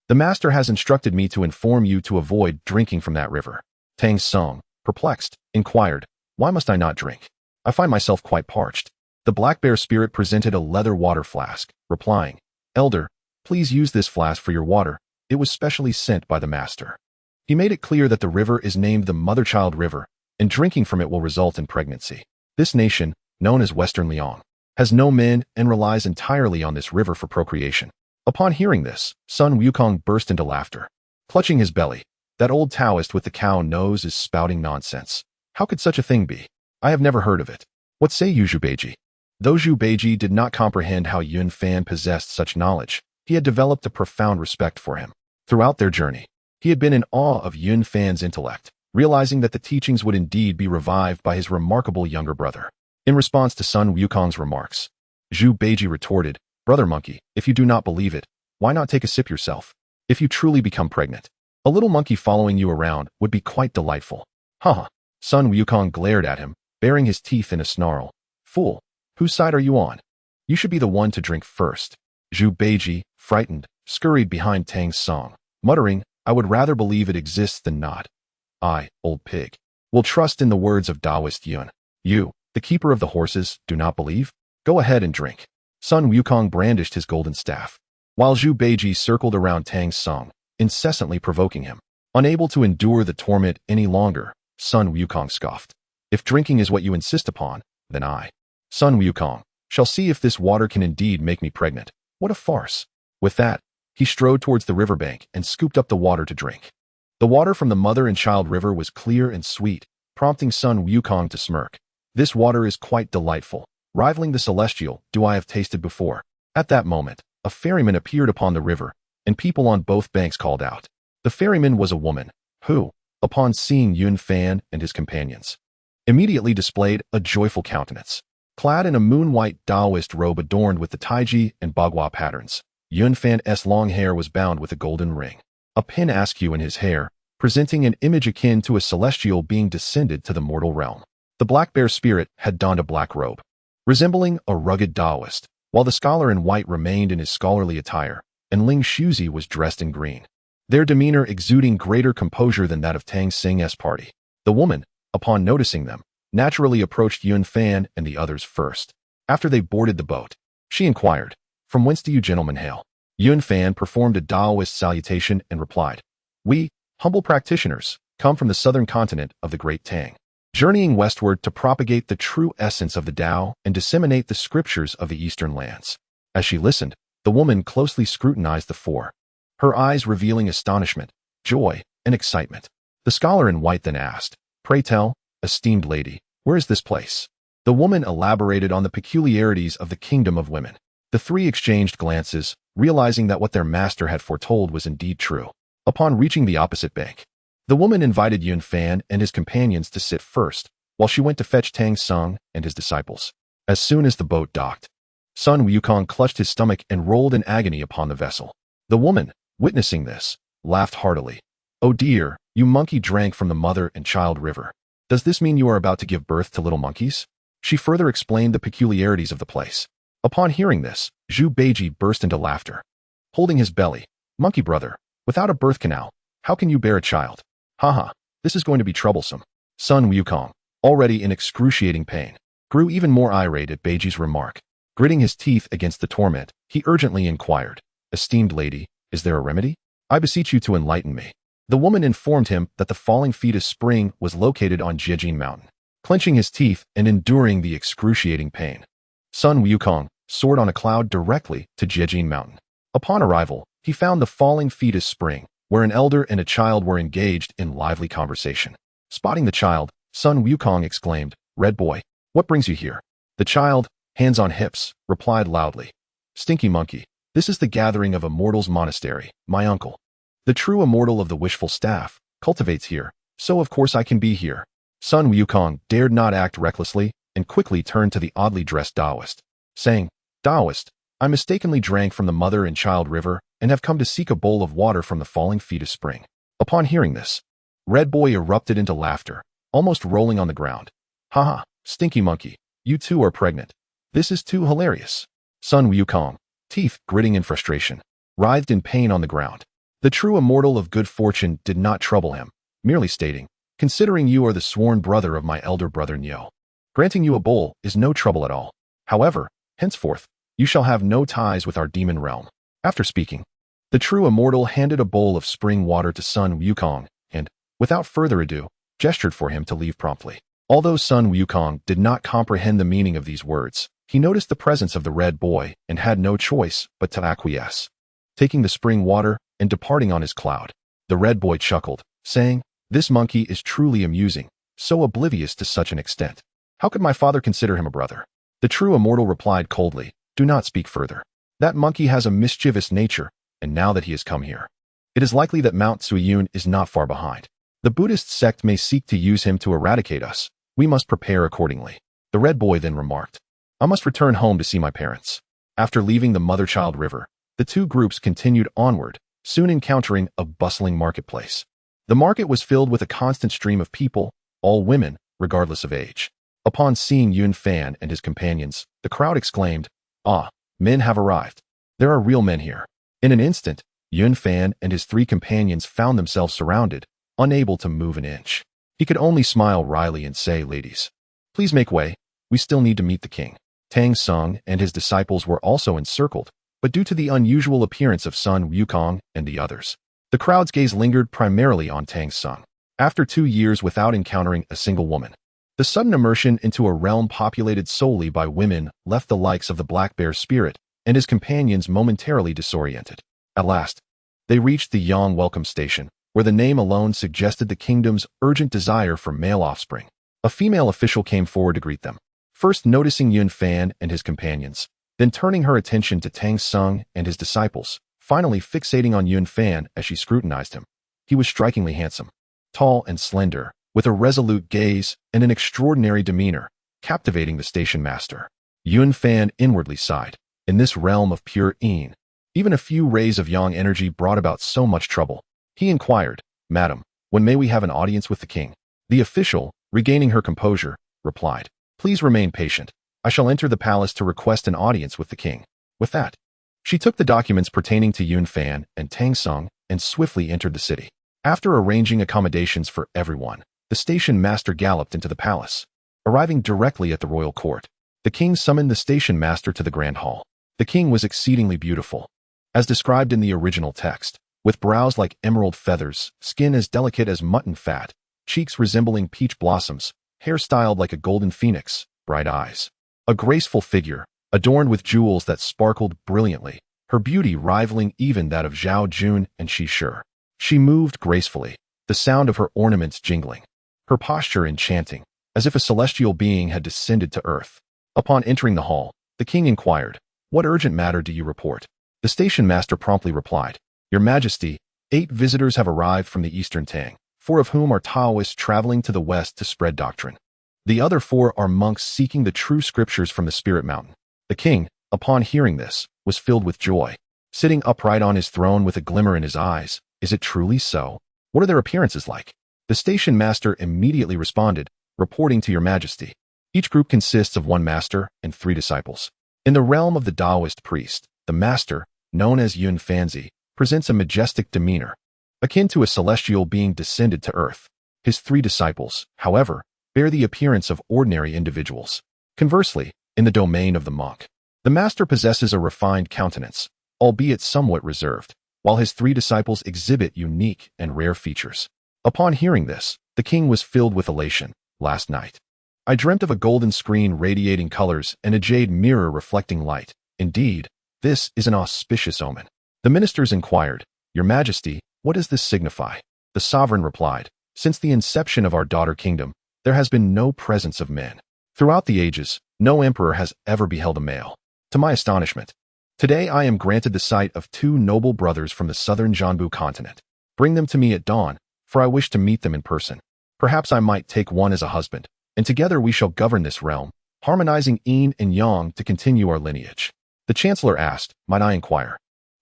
the master has instructed me to inform you to avoid drinking from that river." Tang Sung, perplexed, inquired, "Why must I not drink? I find myself quite parched." The black bear spirit presented a leather water flask, replying, "Elder, please use this flask for your water. It was specially sent by the master." He made it clear that the river is named the Mother-Child River, and drinking from it will result in pregnancy. This nation, known as Western Liang, has no men and relies entirely on this river for procreation. Upon hearing this, Sun Wukong burst into laughter. Clutching his belly, "That old Taoist with the cow nose is spouting nonsense. How could such a thing be? I have never heard of it. What say you, Zhu Beiji?" Though Zhu Beiji did not comprehend how Yunfan possessed such knowledge, he had developed a profound respect for him. Throughout their journey, he had been in awe of Yun Fan's intellect, realizing that the teachings would indeed be revived by his remarkable younger brother. In response to Sun Wukong's remarks, Zhu Beiji retorted, "Brother monkey, if you do not believe it, why not take a sip yourself? If you truly become pregnant, a little monkey following you around would be quite delightful." Haha. Sun Wukong glared at him, baring his teeth in a snarl. "Fool, whose side are you on? You should be the one to drink first." Zhu Beiji, frightened, scurried behind Tang Song, muttering, "I would rather believe it exists than not. I, old pig, will trust in the words of Taoist Yun. You, the keeper of the horses, do not believe? Go ahead and drink." Sun Wukong brandished his golden staff, while Zhu Beiji circled around Tang Song, incessantly provoking him. Unable to endure the torment any longer, Sun Wukong scoffed. "If drinking is what you insist upon, then I, Sun Wukong, shall see if this water can indeed make me pregnant." What a farce. With that, he strode towards the riverbank and scooped up the water to drink. The water from the mother and child river was clear and sweet, prompting Sun Wukong to smirk. "This water is quite delightful, rivaling the celestial dew I have tasted before." At that moment, a ferryman appeared upon the river, and people on both banks called out. The ferryman was a woman, who, upon seeing Yun Fan and his companions, immediately displayed a joyful countenance. Clad in a moon-white Taoist robe adorned with the Taiji and Bagua patterns, Yun Fan's long hair was bound with a golden ring, a pin askew in his hair, presenting an image akin to a celestial being descended to the mortal realm. The black bear spirit had donned a black robe, resembling a rugged Taoist, while the scholar in white remained in his scholarly attire, and Ling Shuzi was dressed in green, their demeanor exuding greater composure than that of Tang Xing's party. The woman, upon noticing them, naturally approached Yun Fan and the others first. After they boarded the boat, she inquired, "From whence do you gentlemen hail?" Yun Fan performed a Taoist salutation and replied, "We, humble practitioners, come from the southern continent of the Great Tang, journeying westward to propagate the true essence of the Tao and disseminate the scriptures of the eastern lands." As she listened, the woman closely scrutinized the four, her eyes revealing astonishment, joy, and excitement. The scholar in white then asked, "Pray tell, esteemed lady, where is this place?" The woman elaborated on the peculiarities of the kingdom of women. The three exchanged glances, realizing that what their master had foretold was indeed true. Upon reaching the opposite bank, the woman invited Yun Fan and his companions to sit first, while she went to fetch Tang Song and his disciples. As soon as the boat docked, Sun Wukong clutched his stomach and rolled in agony upon the vessel. The woman, witnessing this, laughed heartily. "Oh dear, you monkey drank from the mother and child river. Does this mean you are about to give birth to little monkeys?" She further explained the peculiarities of the place. Upon hearing this, Zhu Beiji burst into laughter, holding his belly. "Monkey brother, without a birth canal, how can you bear a child? Haha, this is going to be troublesome." Sun Wukong, already in excruciating pain, grew even more irate at Beiji's remark. Gritting his teeth against the torment, he urgently inquired, "Esteemed lady, is there a remedy? I beseech you to enlighten me." The woman informed him that the falling fetus spring was located on Jiejin Mountain. Clenching his teeth and enduring the excruciating pain, Sun Wukong soared on a cloud directly to Jiejin Mountain. Upon arrival, he found the falling fetus spring, where an elder and a child were engaged in lively conversation. Spotting the child, Sun Wukong exclaimed, "Red boy, what brings you here?" The child, hands on hips, replied loudly, "Stinky monkey, this is the gathering of Immortals Monastery, my uncle. The true immortal of the wishful staff cultivates here, so of course I can be here." Sun Wukong dared not act recklessly and quickly turned to the oddly dressed Taoist, saying, "Taoist, I mistakenly drank from the mother and child river and have come to seek a bowl of water from the falling fetus spring." Upon hearing this, Red Boy erupted into laughter, almost rolling on the ground. "Haha, stinky monkey, you too are pregnant. This is too hilarious." Sun Wukong, teeth gritting in frustration, writhed in pain on the ground. The true immortal of good fortune did not trouble him, merely stating, "Considering you are the sworn brother of my elder brother Nyo, granting you a bowl is no trouble at all. However, henceforth, you shall have no ties with our demon realm." After speaking, the true immortal handed a bowl of spring water to Sun Wukong and, without further ado, gestured for him to leave promptly. Although Sun Wukong did not comprehend the meaning of these words, he noticed the presence of the red boy and had no choice but to acquiesce. Taking the spring water and departing on his cloud, the red boy chuckled, saying, "This monkey is truly amusing, so oblivious to such an extent. How could my father consider him a brother?" The true immortal replied coldly, "Do not speak further. That monkey has a mischievous nature, and now that he has come here, It is likely that Mount Suiyun is not far behind. The Buddhist sect may seek to use him to eradicate us. We must prepare accordingly. The red boy then remarked, I must return home to see my parents. After leaving the mother-child river, the two groups continued onward, soon encountering a bustling marketplace. The market was filled with a constant stream of people, all women, regardless of age. Upon seeing Yun Fan and his companions, the crowd exclaimed, Ah, men have arrived. There are real men here. In an instant, Yun Fan and his three companions found themselves surrounded, unable to move an inch. He could only smile wryly and say, Ladies, please make way. We still need to meet the king. Tang Sung and his disciples were also encircled, but due to the unusual appearance of Sun Wukong and the others, the crowd's gaze lingered primarily on Tang Sung. After 2 years without encountering a single woman, the sudden immersion into a realm populated solely by women left the likes of the Black Bear spirit and his companions momentarily disoriented. At last, they reached the Yang Welcome Station, where the name alone suggested the kingdom's urgent desire for male offspring. A female official came forward to greet them, first noticing Yun Fan and his companions, then turning her attention to Tang Sung and his disciples, finally fixating on Yun Fan as she scrutinized him. He was strikingly handsome, tall and slender, with a resolute gaze and an extraordinary demeanor, captivating the station master. Yun Fan inwardly sighed. In this realm of pure yin, even a few rays of yang energy brought about so much trouble. He inquired, Madam, when may we have an audience with the king? The official, regaining her composure, replied, Please remain patient. I shall enter the palace to request an audience with the king. With that, she took the documents pertaining to Yun Fan and Tang Sung and swiftly entered the city. After arranging accommodations for everyone, the station master galloped into the palace. Arriving directly at the royal court, the king summoned the station master to the grand hall. The king was exceedingly beautiful, as described in the original text, with brows like emerald feathers, skin as delicate as mutton fat, cheeks resembling peach blossoms, hair styled like a golden phoenix, bright eyes. A graceful figure, adorned with jewels that sparkled brilliantly, her beauty rivaling even that of Zhao Jun and Shi Shi. She moved gracefully, the sound of her ornaments jingling, her posture enchanting, as if a celestial being had descended to earth. Upon entering the hall, the king inquired, What urgent matter do you report? The station master promptly replied, Your Majesty, 8 visitors have arrived from the eastern Tang, 4 of whom are Taoists traveling to the west to spread doctrine. The other 4 are monks seeking the true scriptures from the Spirit Mountain. The king, upon hearing this, was filled with joy. Sitting upright on his throne with a glimmer in his eyes, Is it truly so? What are their appearances like? The station master immediately responded, Reporting to Your Majesty. Each group consists of 1 master and 3 disciples. In the realm of the Taoist priest, the master, known as Yun Fanzi, presents a majestic demeanor, akin to a celestial being descended to earth. His 3 disciples, however, bear the appearance of ordinary individuals. Conversely, in the domain of the monk, the master possesses a refined countenance, albeit somewhat reserved, while his 3 disciples exhibit unique and rare features. Upon hearing this, the king was filled with elation. Last night, I dreamt of a golden screen radiating colors and a jade mirror reflecting light. Indeed, this is an auspicious omen. The ministers inquired, Your Majesty, what does this signify? The sovereign replied, Since the inception of our daughter kingdom, there has been no presence of men. Throughout the ages, no emperor has ever beheld a male. To my astonishment, today I am granted the sight of 2 noble brothers from the southern Jianbu continent. Bring them to me at dawn, for I wish to meet them in person. Perhaps I might take one as a husband, and together we shall govern this realm, harmonizing yin and yang to continue our lineage. The chancellor asked, Might I inquire?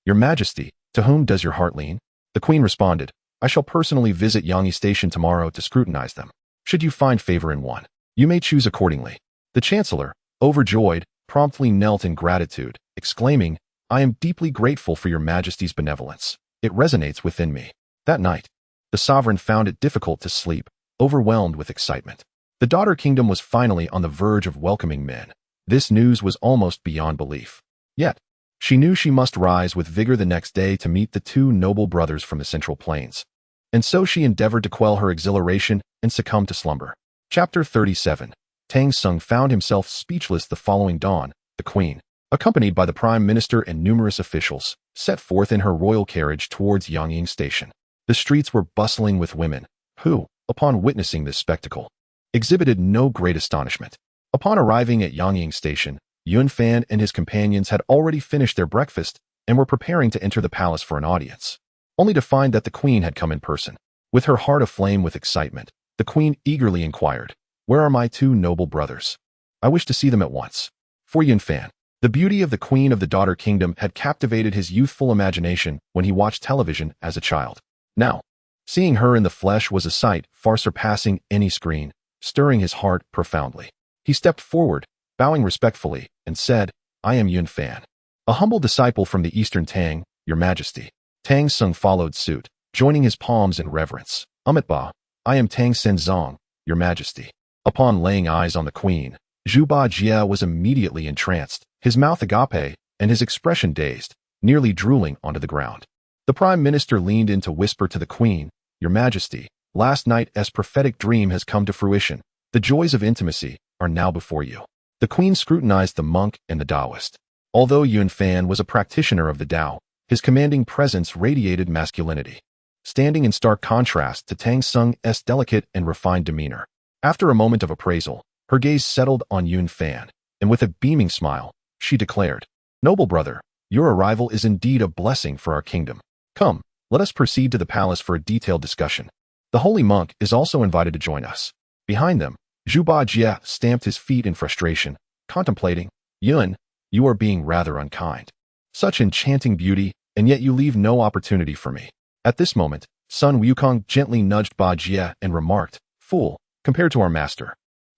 Your Majesty, to whom does your heart lean? The queen responded, I shall personally visit Yangyi Station tomorrow to scrutinize them. Should you find favor in one, you may choose accordingly. The chancellor, overjoyed, promptly knelt in gratitude, exclaiming, I am deeply grateful for your Majesty's benevolence. It resonates within me. That night, the sovereign found it difficult to sleep, overwhelmed with excitement. The daughter kingdom was finally on the verge of welcoming men. This news was almost beyond belief. Yet, she knew she must rise with vigor the next day to meet the 2 noble brothers from the Central Plains. And so she endeavored to quell her exhilaration and succumb to slumber. Chapter 37. Tang Sung found himself speechless the following dawn. The queen, accompanied by the prime minister and numerous officials, set forth in her royal carriage towards Yangyi Station. The streets were bustling with women, who, upon witnessing this spectacle, exhibited no great astonishment. Upon arriving at Yangyi Station, Yun Fan and his companions had already finished their breakfast and were preparing to enter the palace for an audience. only to find that the queen had come in person. With her heart aflame with excitement, the queen eagerly inquired, "Where are my two noble brothers? I wish to see them at once." For Yunfan, the beauty of the queen of the daughter kingdom had captivated his youthful imagination when he watched television as a child. Now, seeing her in the flesh was a sight far surpassing any screen, stirring his heart profoundly. He stepped forward, bowing respectfully, and said, "I am Yunfan, a humble disciple from the Eastern Tang, Your Majesty." Tang Sung followed suit, joining his palms in reverence. "Amitba, I am Tang Senzong, Your Majesty." Upon laying eyes on the queen, Zhuba Jie was immediately entranced, his mouth agape and his expression dazed, nearly drooling onto the ground. The prime minister leaned in to whisper to the queen, "Your Majesty, last night's prophetic dream has come to fruition. The joys of intimacy are now before you." The queen scrutinized the monk and the Taoist. Although Yunfan was a practitioner of the Tao, his commanding presence radiated masculinity, standing in stark contrast to Tang Sung's delicate and refined demeanor. After a moment of appraisal, her gaze settled on Yunfan, and with a beaming smile, she declared, "Noble brother, your arrival is indeed a blessing for our kingdom. Come, let us proceed to the palace for a detailed discussion. The holy monk is also invited to join us." Behind them, Zhuba Jie stamped his feet in frustration, contemplating, "Yun, you are being rather unkind. Such enchanting beauty, and yet you leave no opportunity for me." At this moment, Sun Wukong gently nudged Ba Jie and remarked, "Fool, compared to our master,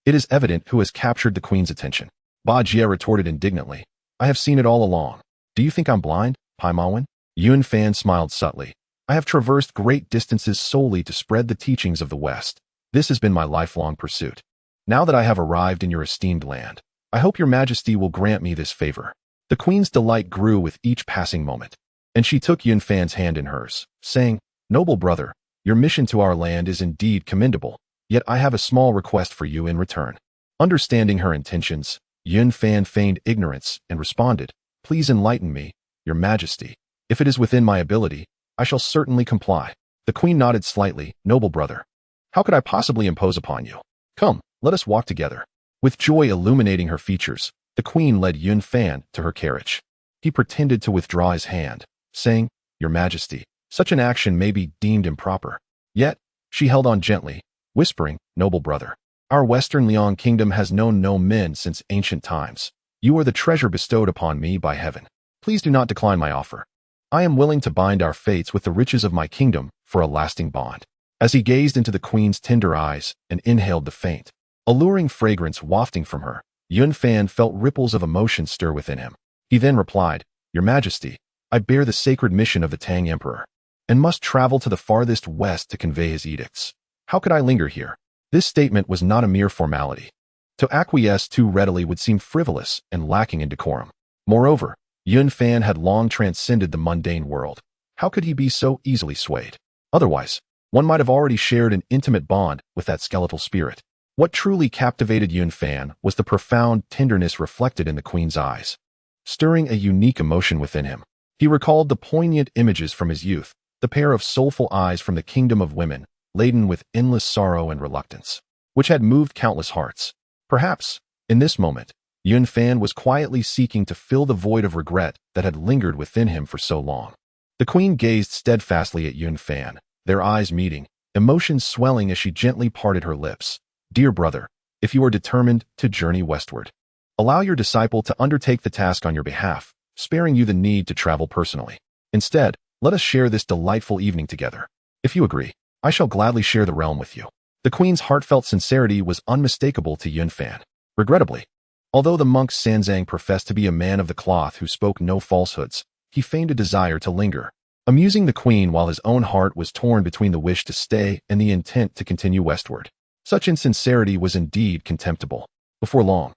it is evident who has captured the queen's attention." Ba Jie retorted indignantly, "I have seen it all along. Do you think I'm blind, Paimawan?" Yunfan smiled subtly. "I have traversed great distances solely to spread the teachings of the West. This has been my lifelong pursuit. Now that I have arrived in your esteemed land, I hope your majesty will grant me this favor." The queen's delight grew with each passing moment, and she took Yunfan's hand in hers, saying, "Noble brother, your mission to our land is indeed commendable, yet I have a small request for you in return." Understanding her intentions, Yunfan feigned ignorance and responded, "Please enlighten me, your majesty. If it is within my ability, I shall certainly comply." The queen nodded slightly, "Noble brother, how could I possibly impose upon you? Come, let us walk together." With joy illuminating her features, the queen led Yunfan to her carriage. He pretended to withdraw his hand, saying, "Your majesty, such an action may be deemed improper." Yet, she held on gently, whispering, "Noble brother, our Western Liang kingdom has known no men since ancient times. You are the treasure bestowed upon me by heaven. Please do not decline my offer. I am willing to bind our fates with the riches of my kingdom for a lasting bond." As he gazed into the queen's tender eyes and inhaled the faint, alluring fragrance wafting from her, Yunfan felt ripples of emotion stir within him. He then replied, "Your majesty, I bear the sacred mission of the Tang emperor, and must travel to the farthest west to convey his edicts. How could I linger here?" This statement was not a mere formality. To acquiesce too readily would seem frivolous and lacking in decorum. Moreover, Yunfan had long transcended the mundane world. How could he be so easily swayed? Otherwise, one might have already shared an intimate bond with that skeletal spirit. What truly captivated Yunfan was the profound tenderness reflected in the queen's eyes, stirring a unique emotion within him. He recalled the poignant images from his youth, the pair of soulful eyes from the kingdom of women, laden with endless sorrow and reluctance, which had moved countless hearts. Perhaps, in this moment, Yunfan was quietly seeking to fill the void of regret that had lingered within him for so long. The queen gazed steadfastly at Yunfan, their eyes meeting, emotions swelling as she gently parted her lips. "Dear brother, if you are determined to journey westward, allow your disciple to undertake the task on your behalf, sparing you the need to travel personally. Instead, let us share this delightful evening together. If you agree, I shall gladly share the realm with you." The queen's heartfelt sincerity was unmistakable to Yunfan. Regrettably, although the monk Sanzang professed to be a man of the cloth who spoke no falsehoods, he feigned a desire to linger, amusing the queen while his own heart was torn between the wish to stay and the intent to continue westward. Such insincerity was indeed contemptible. Before long,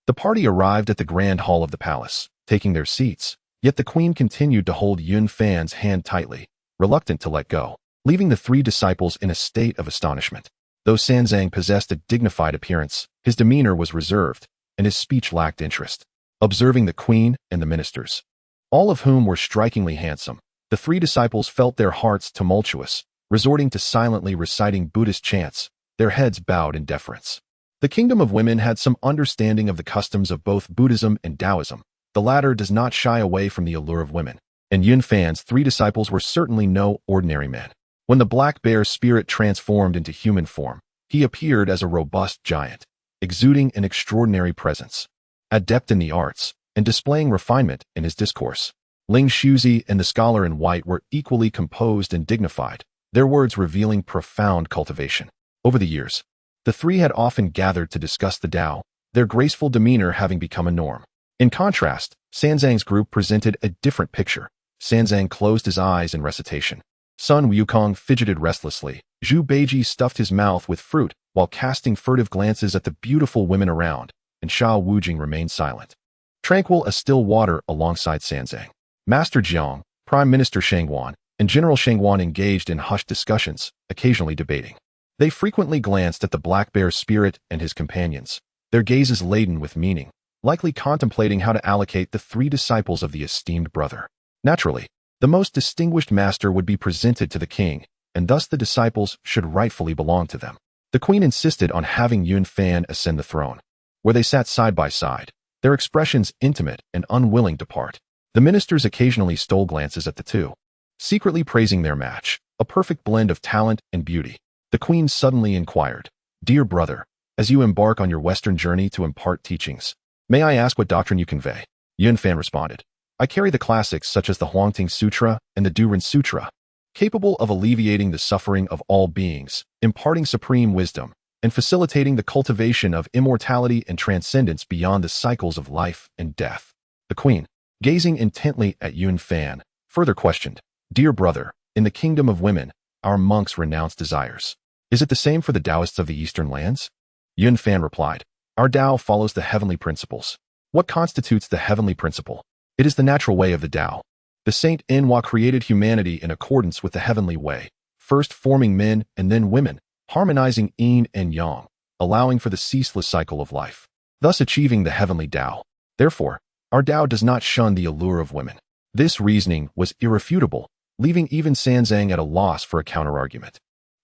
the party arrived at the grand hall of the palace, taking their seats, yet the queen continued to hold Yunfan's hand tightly, reluctant to let go, leaving the three disciples in a state of astonishment. Though Sanzang possessed a dignified appearance, his demeanor was reserved, and his speech lacked interest. Observing the queen and the ministers, all of whom were strikingly handsome, the three disciples felt their hearts tumultuous, resorting to silently reciting Buddhist chants, their heads bowed in deference. The kingdom of women had some understanding of the customs of both Buddhism and Taoism. The latter does not shy away from the allure of women, and Yun Fan's 3 disciples were certainly no ordinary men. When the black bear's spirit transformed into human form, he appeared as a robust giant, exuding an extraordinary presence, adept in the arts, and displaying refinement in his discourse. Ling Shuzi and the scholar in white were equally composed and dignified, their words revealing profound cultivation. Over the years, the 3 had often gathered to discuss the Tao, their graceful demeanor having become a norm. In contrast, Sanzang's group presented a different picture. Sanzang closed his eyes in recitation. Sun Wukong fidgeted restlessly. Zhu Beiji stuffed his mouth with fruit while casting furtive glances at the beautiful women around, and Xiao Wujing remained silent, tranquil as still water alongside Sanzang. Master Jiang, Prime Minister Shangguan, and General Shangguan engaged in hushed discussions, occasionally debating. They frequently glanced at the black bear's spirit and his companions, their gazes laden with meaning, likely contemplating how to allocate the 3 disciples of the esteemed brother. Naturally, the most distinguished master would be presented to the king, and thus the disciples should rightfully belong to them. The queen insisted on having Yun Fan ascend the throne, where they sat side by side, their expressions intimate and unwilling to part. The ministers occasionally stole glances at the 2, secretly praising their match, a perfect blend of talent and beauty. The queen suddenly inquired, "Dear brother, as you embark on your Western journey to impart teachings, may I ask what doctrine you convey?" Yun Fan responded, "I carry the classics such as the Huangting Sutra and the Duren Sutra, capable of alleviating the suffering of all beings, imparting supreme wisdom, and facilitating the cultivation of immortality and transcendence beyond the cycles of life and death." The queen, gazing intently at Yun Fan, further questioned, "Dear brother, in the kingdom of women, our monks renounce desires. Is it the same for the Taoists of the eastern lands?" Yun Fan replied, "Our Tao follows the heavenly principles." What constitutes the heavenly principle? It is the natural way of the Tao. The Saint Enwa created humanity in accordance with the heavenly way, first forming men and then women, harmonizing yin and yang, allowing for the ceaseless cycle of life, thus achieving the heavenly Tao. Therefore, our Tao does not shun the allure of women. This reasoning was irrefutable, leaving even Sanzang at a loss for a counterargument.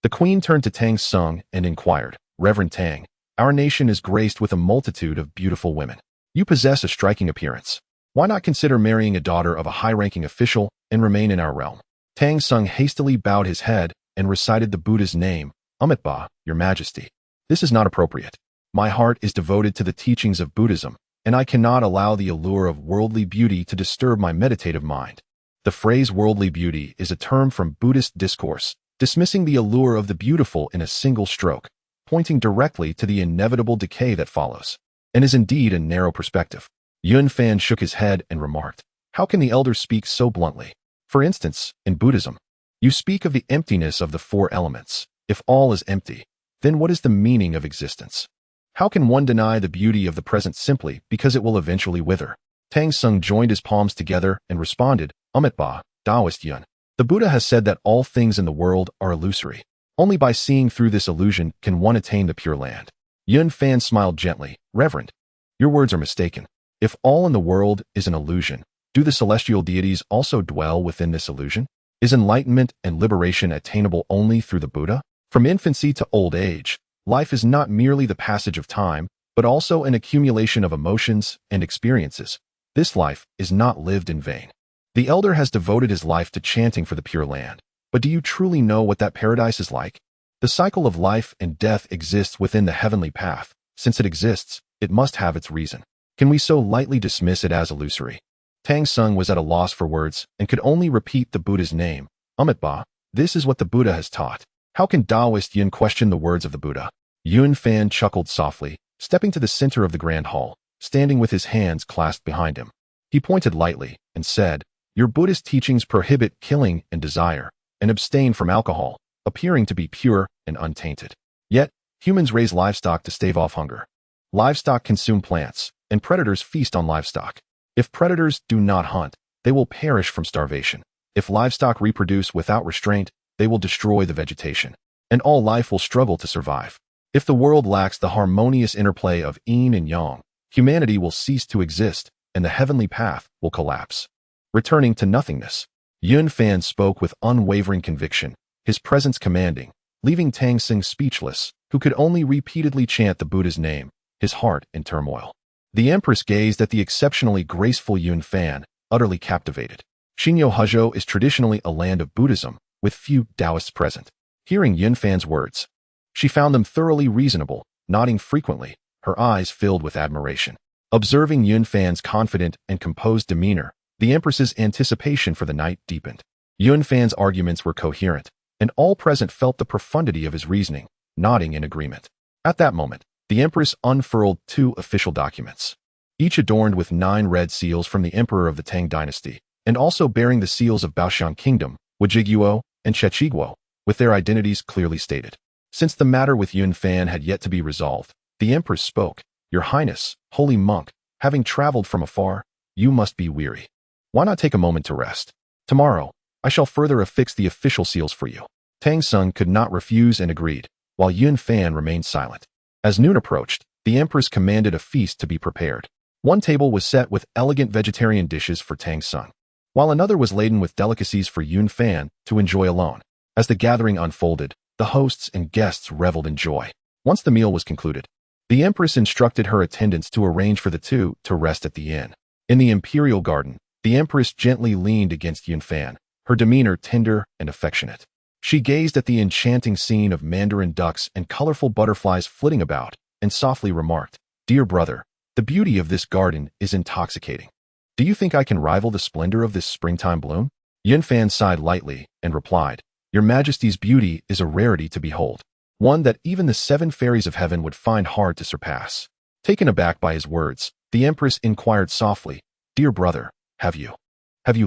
The queen turned to Tang Sung and inquired, "Reverend Tang, our nation is graced with a multitude of beautiful women. You possess a striking appearance. Why not consider marrying a daughter of a high-ranking official and remain in our realm?" Tang Sung hastily bowed his head and recited the Buddha's name, "Amitabha, Your Majesty. This is not appropriate. My heart is devoted to the teachings of Buddhism, and I cannot allow the allure of worldly beauty to disturb my meditative mind." The phrase worldly beauty is a term from Buddhist discourse, dismissing the allure of the beautiful in a single stroke, pointing directly to the inevitable decay that follows, and is indeed a narrow perspective. Yun Fan shook his head and remarked, "How can the elders speak so bluntly? For instance, in Buddhism, you speak of the emptiness of the 4 elements. If all is empty, then what is the meaning of existence? How can one deny the beauty of the present simply because it will eventually wither?" Tang Sung joined his palms together and responded, "Amitabha, Taoist Yun. The Buddha has said that all things in the world are illusory. Only by seeing through this illusion can one attain the Pure Land." Yun Fan smiled gently, "Reverend, your words are mistaken. If all in the world is an illusion, do the celestial deities also dwell within this illusion? Is enlightenment and liberation attainable only through the Buddha? From infancy to old age, life is not merely the passage of time, but also an accumulation of emotions and experiences. This life is not lived in vain. The elder has devoted his life to chanting for the Pure Land. But do you truly know what that paradise is like? The cycle of life and death exists within the heavenly path. Since it exists, it must have its reason. Can we so lightly dismiss it as illusory?" Tang Sung was at a loss for words and could only repeat the Buddha's name, "Amitabha, this is what the Buddha has taught." How can Taoist Yun question the words of the Buddha? Yun Fan chuckled softly, stepping to the center of the grand hall, standing with his hands clasped behind him. He pointed lightly and said, "Your Buddhist teachings prohibit killing and desire, and abstain from alcohol, appearing to be pure and untainted. Yet, humans raise livestock to stave off hunger. Livestock consume plants, and predators feast on livestock. If predators do not hunt, they will perish from starvation. If livestock reproduce without restraint, they will destroy the vegetation, and all life will struggle to survive. If the world lacks the harmonious interplay of yin and yang, humanity will cease to exist, and the heavenly path will collapse, returning to nothingness." Yun Fan spoke with unwavering conviction, his presence commanding, leaving Tang Sung speechless, who could only repeatedly chant the Buddha's name, his heart in turmoil. The Empress gazed at the exceptionally graceful Yun Fan, utterly captivated. Xinyo Hezhou is traditionally a land of Buddhism, with few Taoists present. Hearing Yunfan's words, she found them thoroughly reasonable, nodding frequently, her eyes filled with admiration. Observing Yunfan's confident and composed demeanor, the Empress's anticipation for the night deepened. Yunfan's arguments were coherent, and all present felt the profundity of his reasoning, nodding in agreement. At that moment, the Empress unfurled 2 official documents, each adorned with 9 red seals from the Emperor of the Tang dynasty, and also bearing the seals of Baoshan Kingdom, Wujiguo, and Chechiguo, with their identities clearly stated. Since the matter with Yunfan had yet to be resolved, the Empress spoke. Your Highness, holy monk, having traveled from afar, you must be weary. Why not take a moment to rest? Tomorrow, I shall further affix the official seals for you. Tang Sun could not refuse and agreed, while Yunfan remained silent. As noon approached, the Empress commanded a feast to be prepared. One table was set with elegant vegetarian dishes for Tang Sun, while another was laden with delicacies for Yunfan to enjoy alone. As the gathering unfolded, the hosts and guests reveled in joy. Once the meal was concluded, the Empress instructed her attendants to arrange for the two to rest at the inn. In the imperial garden, the Empress gently leaned against Yunfan, her demeanor tender and affectionate. She gazed at the enchanting scene of mandarin ducks and colorful butterflies flitting about, and softly remarked, "Dear brother, the beauty of this garden is intoxicating. Do you think I can rival the splendor of this springtime bloom?" Yunfan sighed lightly and replied, "Your Majesty's beauty is a rarity to behold, one that even the 7 fairies of heaven would find hard to surpass." Taken aback by his words, the Empress inquired softly, "Dear brother, have you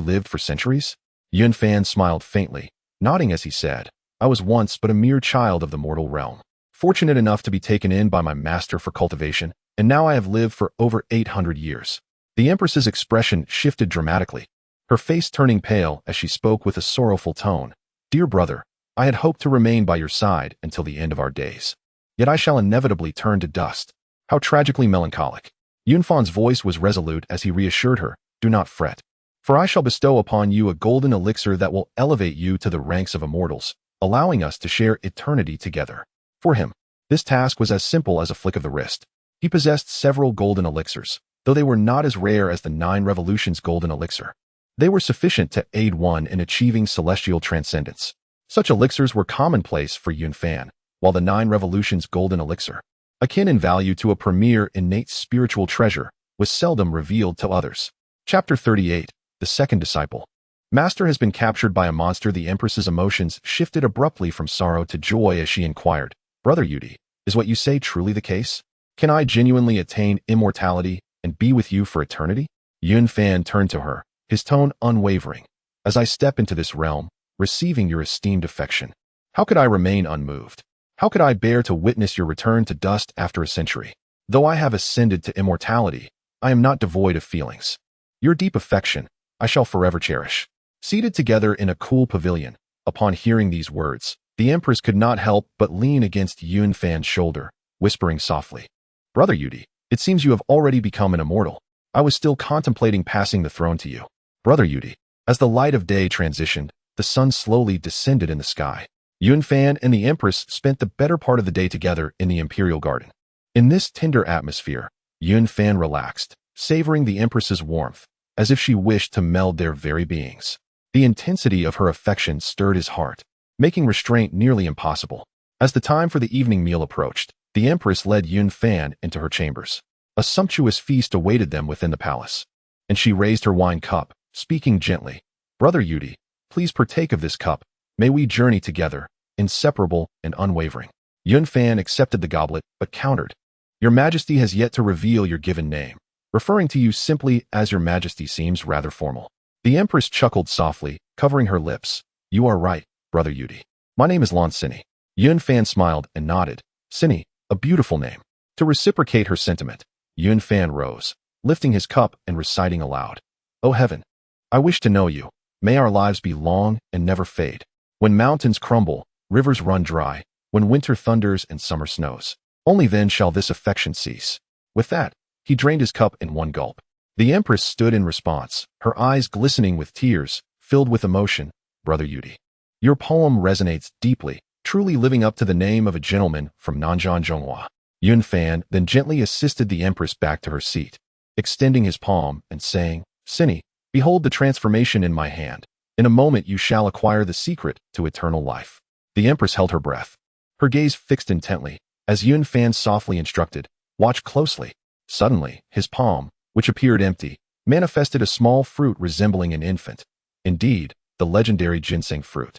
lived for centuries?" Yunfan smiled faintly, nodding as he said, "I was once but a mere child of the mortal realm, fortunate enough to be taken in by my master for cultivation, and now I have lived for over 800 years. The Empress's expression shifted dramatically, her face turning pale as she spoke with a sorrowful tone. "Dear brother, I had hoped to remain by your side until the end of our days. Yet I shall inevitably turn to dust. How tragically melancholic." Yunfan's voice was resolute as he reassured her, "Do not fret, for I shall bestow upon you a golden elixir that will elevate you to the ranks of immortals, allowing us to share eternity together." For him, this task was as simple as a flick of the wrist. He possessed several golden elixirs, though they were not as rare as the 9 Revolutions golden elixir. They were sufficient to aid one in achieving celestial transcendence. Such elixirs were commonplace for Yunfan, while the 9 Revolutions golden elixir, akin in value to a premier innate spiritual treasure, was seldom revealed to others. Chapter 38, The Second Disciple. Master has been captured by a monster. The Empress's emotions shifted abruptly from sorrow to joy as she inquired, "Brother Yudi, is what you say truly the case? Can I genuinely attain immortality and be with you for eternity?" Yunfan turned to her, his tone unwavering. "As I step into this realm, receiving your esteemed affection, how could I remain unmoved? How could I bear to witness your return to dust after a century? Though I have ascended to immortality, I am not devoid of feelings. Your deep affection I shall forever cherish." Seated together in a cool pavilion, upon hearing these words, the Empress could not help but lean against Yunfan's shoulder, whispering softly, "Brother Yudi, it seems you have already become an immortal. I was still contemplating passing the throne to you." Brother Yudi. As the light of day transitioned, the sun slowly descended in the sky. Yunfan and the Empress spent the better part of the day together in the imperial garden. In this tender atmosphere, Yunfan relaxed, savoring the Empress's warmth, as if she wished to meld their very beings. The intensity of her affection stirred his heart, making restraint nearly impossible. As the time for the evening meal approached, the Empress led Yunfan into her chambers. A sumptuous feast awaited them within the palace, and she raised her wine cup, speaking gently, "Brother Yudi, please partake of this cup. May we journey together, inseparable and unwavering." Yunfan accepted the goblet, but countered, "Your Majesty has yet to reveal your given name. Referring to you simply as Your Majesty seems rather formal." The Empress chuckled softly, covering her lips. "You are right, Brother Yudi. My name is Lan Sini." Yunfan smiled and nodded. "Sini, a beautiful name." To reciprocate her sentiment, Yunfan rose, lifting his cup and reciting aloud, "O heaven, I wish to know you. May our lives be long and never fade. When mountains crumble, rivers run dry, when winter thunders and summer snows, only then shall this affection cease." With that, he drained his cup in one gulp. The Empress stood in response, her eyes glistening with tears, filled with emotion. "Brother Yudi, your poem resonates deeply, truly living up to the name of a gentleman from Nanjian Zhonghua." Yunfan then gently assisted the Empress back to her seat, extending his palm and saying, "Sini, Behold the transformation in my hand. In a moment you shall acquire the secret to eternal life." The Empress held her breath, her gaze fixed intently, as Yun Fan softly instructed, "Watch closely." Suddenly, his palm, which appeared empty, manifested a small fruit resembling an infant. Indeed, the legendary ginseng fruit.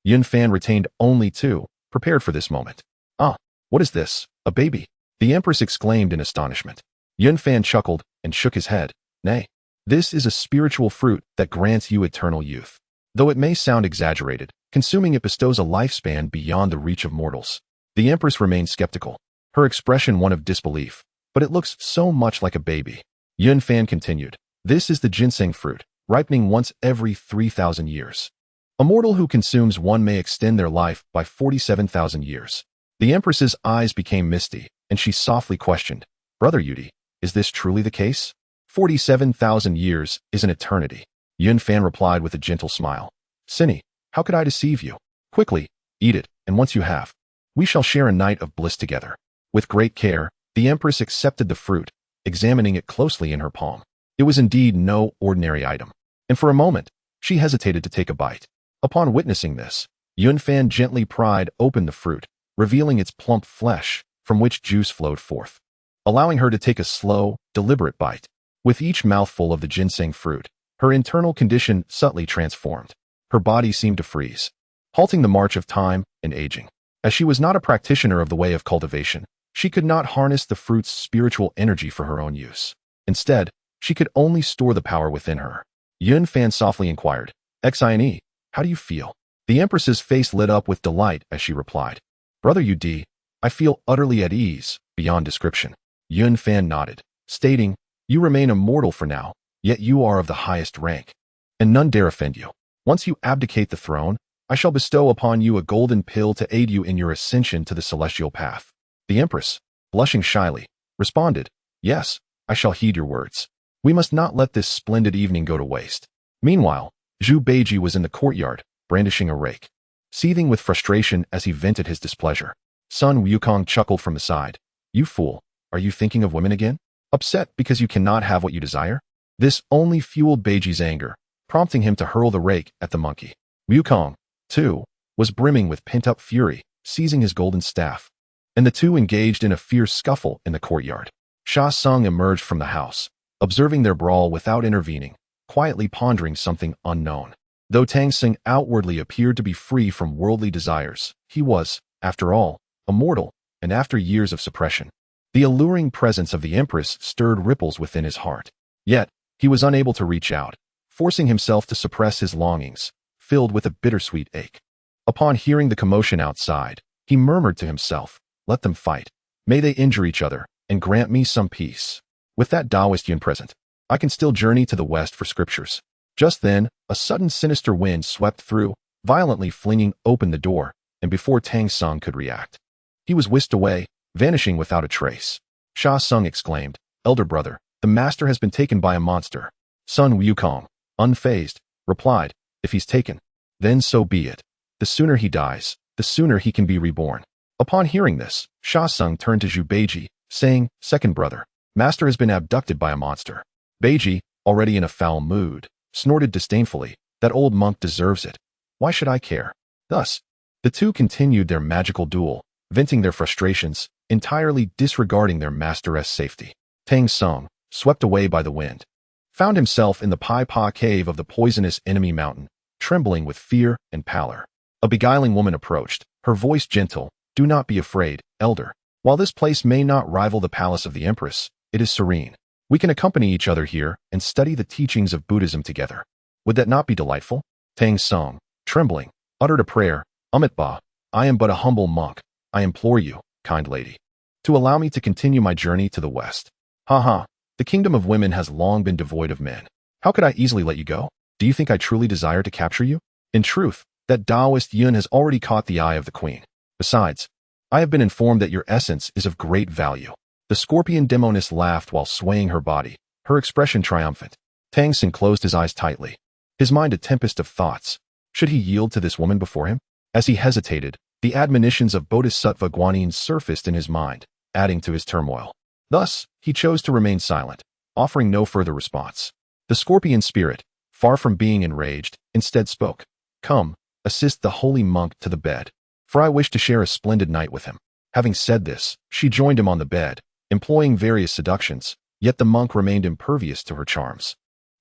Yun Fan retained only two, prepared for this moment. "Ah, what is this? A baby?" the Empress exclaimed in astonishment. Yun Fan chuckled and shook his head. "Nay, this is a spiritual fruit that grants you eternal youth. Though it may sound exaggerated, consuming it bestows a lifespan beyond the reach of mortals." The Empress remained skeptical, her expression one of disbelief. "But it looks so much like a baby." Yun Fan continued, "This is the ginseng fruit, ripening once every 3,000 years. A mortal who consumes one may extend their life by 47,000 years." The Empress's eyes became misty, and she softly questioned, "Brother Yudi, is this truly the case? 47,000 years is an eternity." Yun Fan replied with a gentle smile, "Sinny, how could I deceive you? Quickly, eat it, and once you have, we shall share a night of bliss together." With great care, the Empress accepted the fruit, examining it closely in her palm. It was indeed no ordinary item, and for a moment, she hesitated to take a bite. Upon witnessing this, Yun Fan gently pried open the fruit, revealing its plump flesh, from which juice flowed forth, allowing her to take a slow, deliberate bite. With each mouthful of the ginseng fruit, her internal condition subtly transformed. Her body seemed to freeze, halting the march of time and aging. As she was not a practitioner of the way of cultivation, she could not harness the fruit's spiritual energy for her own use. Instead, she could only store the power within her. Yun Fan softly inquired, "Xine, how do you feel?" The Empress's face lit up with delight as she replied, "Brother Yudi, I feel utterly at ease, beyond description." Yun Fan nodded, stating, "You remain a mortal for now, yet you are of the highest rank, and none dare offend you. Once you abdicate the throne, I shall bestow upon you a golden pill to aid you in your ascension to the celestial path." The Empress, blushing shyly, responded, "Yes, I shall heed your words. We must not let this splendid evening go to waste." Meanwhile, Zhu Beiji was in the courtyard, brandishing a rake, seething with frustration as he vented his displeasure. Sun Wukong chuckled from the side, "You fool, are you thinking of women again? Upset because you cannot have what you desire?" This only fueled Beiji's anger, prompting him to hurl the rake at the monkey. Wukong, too, was brimming with pent-up fury, seizing his golden staff, and the two engaged in a fierce scuffle in the courtyard. Sha Sung emerged from the house, observing their brawl without intervening, quietly pondering something unknown. Though Tang Sing outwardly appeared to be free from worldly desires, he was, after all, a mortal, and after years of suppression, the alluring presence of the Empress stirred ripples within his heart. Yet, he was unable to reach out, forcing himself to suppress his longings, filled with a bittersweet ache. Upon hearing the commotion outside, he murmured to himself, "Let them fight. May they injure each other, and grant me some peace. With that Taoist Yun present, I can still journey to the west for scriptures." Just then, a sudden sinister wind swept through, violently flinging open the door, and before Tang Sung could react, he was whisked away, vanishing without a trace. Sha Sung exclaimed, "Elder brother, the master has been taken by a monster." Sun Wukong, unfazed, replied, "If he's taken, then so be it. The sooner he dies, the sooner he can be reborn." Upon hearing this, Sha Sung turned to Zhu Beiji, saying, "Second brother, master has been abducted by a monster." Beiji, already in a foul mood, snorted disdainfully, "That old monk deserves it. Why should I care?" Thus, the two continued their magical duel, venting their frustrations, entirely disregarding their master's safety. Tang Sung, swept away by the wind, found himself in the Pai Pa cave of the poisonous enemy mountain, trembling with fear and pallor. A beguiling woman approached, her voice gentle, "Do not be afraid, elder. While this place may not rival the palace of the Empress, it is serene. We can accompany each other here and study the teachings of Buddhism together. Would that not be delightful?" Tang Sung, trembling, uttered a prayer, "Amitabha, I am but a humble monk. I implore you, kind lady, to allow me to continue my journey to the west." "Ha ha, the kingdom of women has long been devoid of men. How could I easily let you go? Do you think I truly desire to capture you? In truth, that Taoist Yun has already caught the eye of the queen. Besides, I have been informed that your essence is of great value." The scorpion demoness laughed while swaying her body, her expression triumphant. Tang Sing closed his eyes tightly, his mind a tempest of thoughts. Should he yield to this woman before him? As he hesitated, the admonitions of Bodhisattva Guanyin surfaced in his mind, adding to his turmoil. Thus, he chose to remain silent, offering no further response. The scorpion spirit, far from being enraged, instead spoke. Come, assist the holy monk to the bed, for I wish to share a splendid night with him. Having said this, she joined him on the bed, employing various seductions, yet the monk remained impervious to her charms.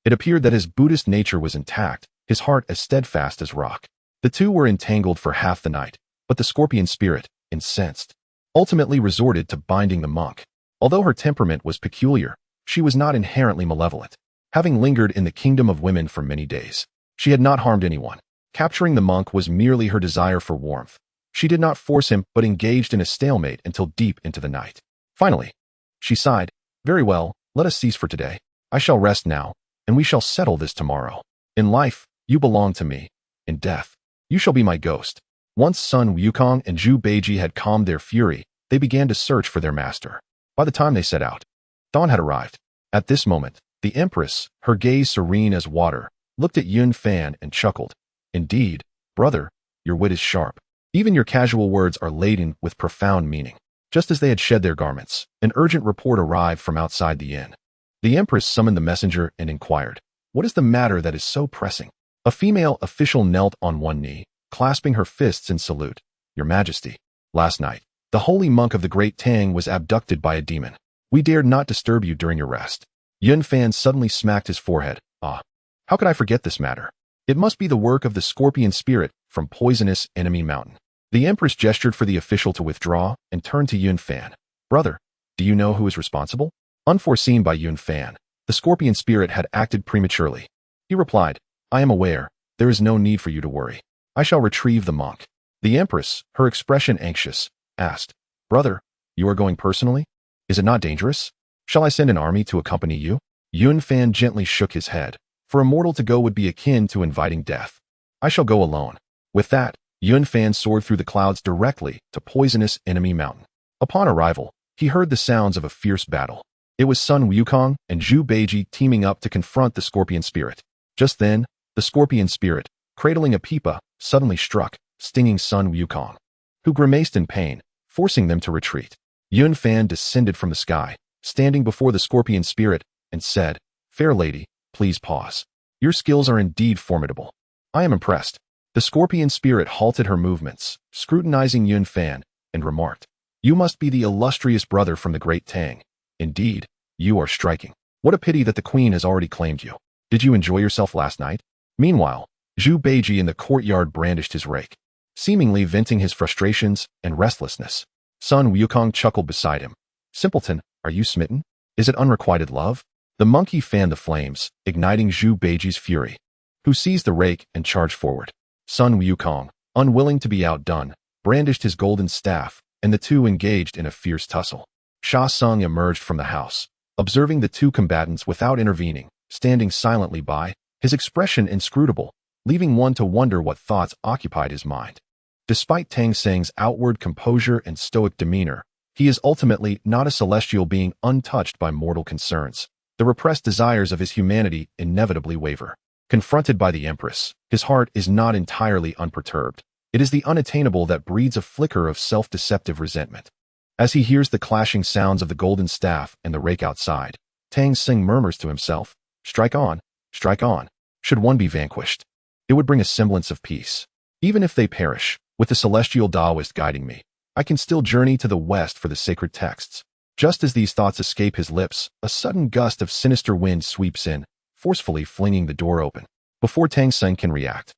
It appeared that his Buddhist nature was intact, his heart as steadfast as rock. The two were entangled for half the night, but the scorpion spirit, incensed, ultimately resorted to binding the monk. Although her temperament was peculiar, she was not inherently malevolent. Having lingered in the kingdom of women for many days, she had not harmed anyone. Capturing the monk was merely her desire for warmth. She did not force him but engaged in a stalemate until deep into the night. Finally, she sighed, Very well, let us cease for today. I shall rest now, and we shall settle this tomorrow. In life, you belong to me. In death, you shall be my ghost. Once Sun Wukong and Zhu Beiji had calmed their fury, they began to search for their master. By the time they set out, dawn had arrived. At this moment, the Empress, her gaze serene as water, looked at Yun Fan and chuckled. Indeed, brother, your wit is sharp. Even your casual words are laden with profound meaning. Just as they had shed their garments, an urgent report arrived from outside the inn. The Empress summoned the messenger and inquired, What is the matter that is so pressing? A female official knelt on one knee, clasping her fists in salute. Your Majesty, last night, the holy monk of the Great Tang was abducted by a demon. We dared not disturb you during your rest. Yun Fan suddenly smacked his forehead. Ah, how could I forget this matter? It must be the work of the scorpion spirit from poisonous enemy mountain. The Empress gestured for the official to withdraw and turned to Yun Fan. Brother, do you know who is responsible? Unforeseen by Yun Fan, the scorpion spirit had acted prematurely. He replied, I am aware. There is no need for you to worry. I shall retrieve the monk. The Empress, her expression anxious, asked, Brother, you are going personally? Is it not dangerous? Shall I send an army to accompany you? Yun Fan gently shook his head. For a mortal to go would be akin to inviting death. I shall go alone. With that, Yun Fan soared through the clouds directly to poisonous enemy mountain. Upon arrival, he heard the sounds of a fierce battle. It was Sun Wukong and Zhu Beiji teaming up to confront the scorpion spirit. Just then, the scorpion spirit, cradling a pipa, suddenly struck, stinging Sun Wukong, who grimaced in pain, forcing them to retreat. Yun Fan descended from the sky, standing before the scorpion spirit, and said, Fair lady, please pause. Your skills are indeed formidable. I am impressed. The scorpion spirit halted her movements, scrutinizing Yun Fan, and remarked, You must be the illustrious brother from the Great Tang. Indeed, you are striking. What a pity that the queen has already claimed you. Did you enjoy yourself last night? Meanwhile, Zhu Beiji in the courtyard brandished his rake, seemingly venting his frustrations and restlessness. Sun Wukong chuckled beside him. Simpleton, are you smitten? Is it unrequited love? The monkey fanned the flames, igniting Zhu Beiji's fury, who seized the rake and charged forward. Sun Wukong, unwilling to be outdone, brandished his golden staff, and the two engaged in a fierce tussle. Sha Sung emerged from the house, observing the two combatants without intervening, standing silently by, his expression inscrutable, leaving one to wonder what thoughts occupied his mind. Despite Tang Seng's outward composure and stoic demeanor, he is ultimately not a celestial being untouched by mortal concerns. The repressed desires of his humanity inevitably waver. Confronted by the Empress, his heart is not entirely unperturbed. It is the unattainable that breeds a flicker of self-deceptive resentment. As he hears the clashing sounds of the golden staff and the rake outside, Tang Seng murmurs to himself, Strike on, strike on. Should one be vanquished, it would bring a semblance of peace. Even if they perish, with the celestial Taoist guiding me, I can still journey to the west for the sacred texts. Just as these thoughts escape his lips, a sudden gust of sinister wind sweeps in, forcefully flinging the door open. Before Tang Seng can react,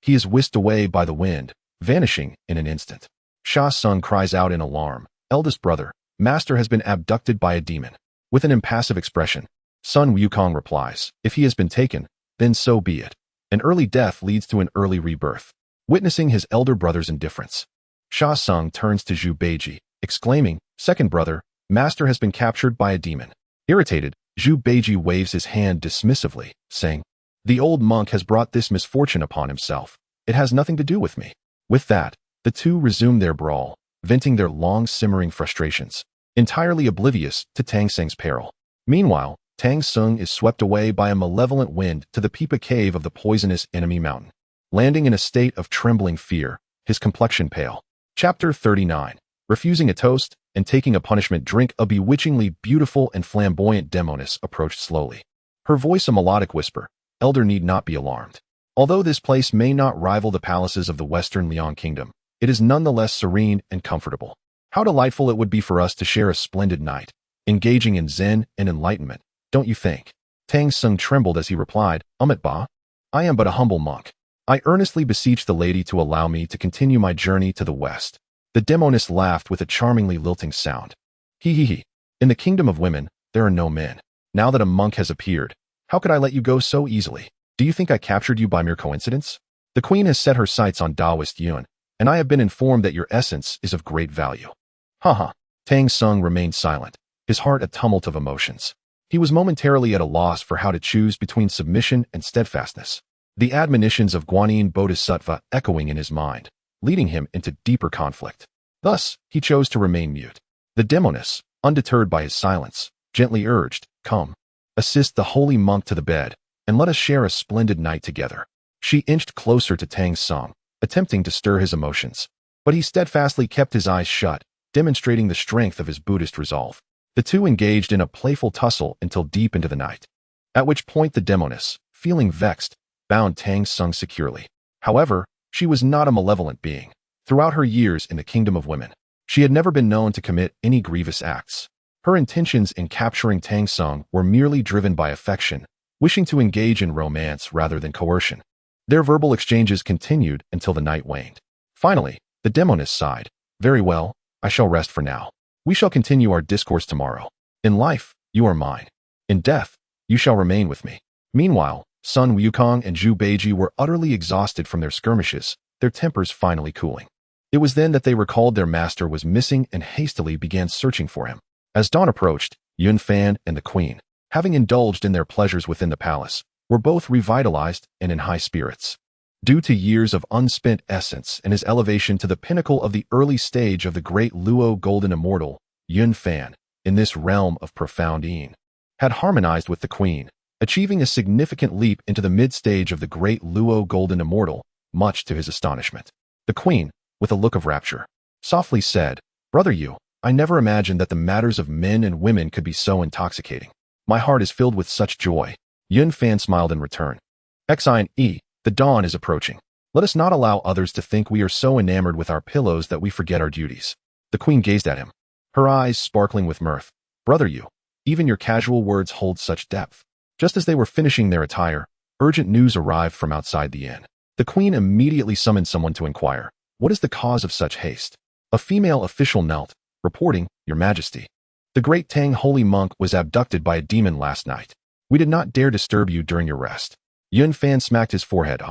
he is whisked away by the wind, vanishing in an instant. Sha Sung cries out in alarm, Eldest brother, master has been abducted by a demon. With an impassive expression, Sun Wukong replies, If he has been taken, then so be it. An early death leads to an early rebirth. Witnessing his elder brother's indifference, Sha Sung turns to Zhu Beiji, exclaiming, Second brother, master has been captured by a demon. Irritated, Zhu Beiji waves his hand dismissively, saying, The old monk has brought this misfortune upon himself. It has nothing to do with me. With that, the two resume their brawl, venting their long-simmering frustrations, entirely oblivious to Tang Seng's peril. Meanwhile, Tang Sung is swept away by a malevolent wind to the Pipa cave of the poisonous enemy mountain. Landing in a state of trembling fear, his complexion pale. Chapter 39. Refusing a toast and taking a punishment drink, a bewitchingly beautiful and flamboyant demoness approached slowly. Her voice a melodic whisper, elder need not be alarmed. Although this place may not rival the palaces of the Western Liang Kingdom, it is nonetheless serene and comfortable. How delightful it would be for us to share a splendid night, engaging in Zen and enlightenment, don't you think? Tang Sung trembled as he replied, Ba, I am but a humble monk. I earnestly beseech the lady to allow me to continue my journey to the west. The demoness laughed with a charmingly lilting sound. He. In the kingdom of women, there are no men. Now that a monk has appeared, how could I let you go so easily? Do you think I captured you by mere coincidence? The queen has set her sights on Taoist Yuan, and I have been informed that your essence is of great value. Haha. Tang Sung remained silent, his heart a tumult of emotions. He was momentarily at a loss for how to choose between submission and steadfastness. The admonitions of Guanyin Bodhisattva echoing in his mind, leading him into deeper conflict. Thus, he chose to remain mute. The demoness, undeterred by his silence, gently urged, Come, assist the holy monk to the bed, and let us share a splendid night together. She inched closer to Tang Sung, attempting to stir his emotions. But he steadfastly kept his eyes shut, demonstrating the strength of his Buddhist resolve. The two engaged in a playful tussle until deep into the night, at which point the demoness, feeling vexed, bound Tang Sung securely. However, she was not a malevolent being. Throughout her years in the kingdom of women, she had never been known to commit any grievous acts. Her intentions in capturing Tang Sung were merely driven by affection, wishing to engage in romance rather than coercion. Their verbal exchanges continued until the night waned. Finally, the demoness sighed. Very well, I shall rest for now. We shall continue our discourse tomorrow. In life, you are mine. In death, you shall remain with me. Meanwhile, Sun Wukong and Zhu Beiji were utterly exhausted from their skirmishes, their tempers finally cooling. It was then that they recalled their master was missing and hastily began searching for him. As dawn approached, Yun Fan and the queen, having indulged in their pleasures within the palace, were both revitalized and in high spirits. Due to years of unspent essence and his elevation to the pinnacle of the early stage of the great Luo Golden Immortal, Yun Fan, in this realm of profound Yin, had harmonized with the queen, achieving a significant leap into the mid-stage of the great Luo Golden Immortal, much to his astonishment. The queen, with a look of rapture, softly said, Brother Yu, I never imagined that the matters of men and women could be so intoxicating. My heart is filled with such joy. Yun Fan smiled in return. Xine, the dawn is approaching. Let us not allow others to think we are so enamored with our pillows that we forget our duties. The queen gazed at him, her eyes sparkling with mirth. Brother Yu, even your casual words hold such depth. Just as they were finishing their attire, urgent news arrived from outside the inn. The queen immediately summoned someone to inquire, What is the cause of such haste? A female official knelt, reporting, Your Majesty. The great Tang holy monk was abducted by a demon last night. We did not dare disturb you during your rest. Yun Fan smacked his forehead.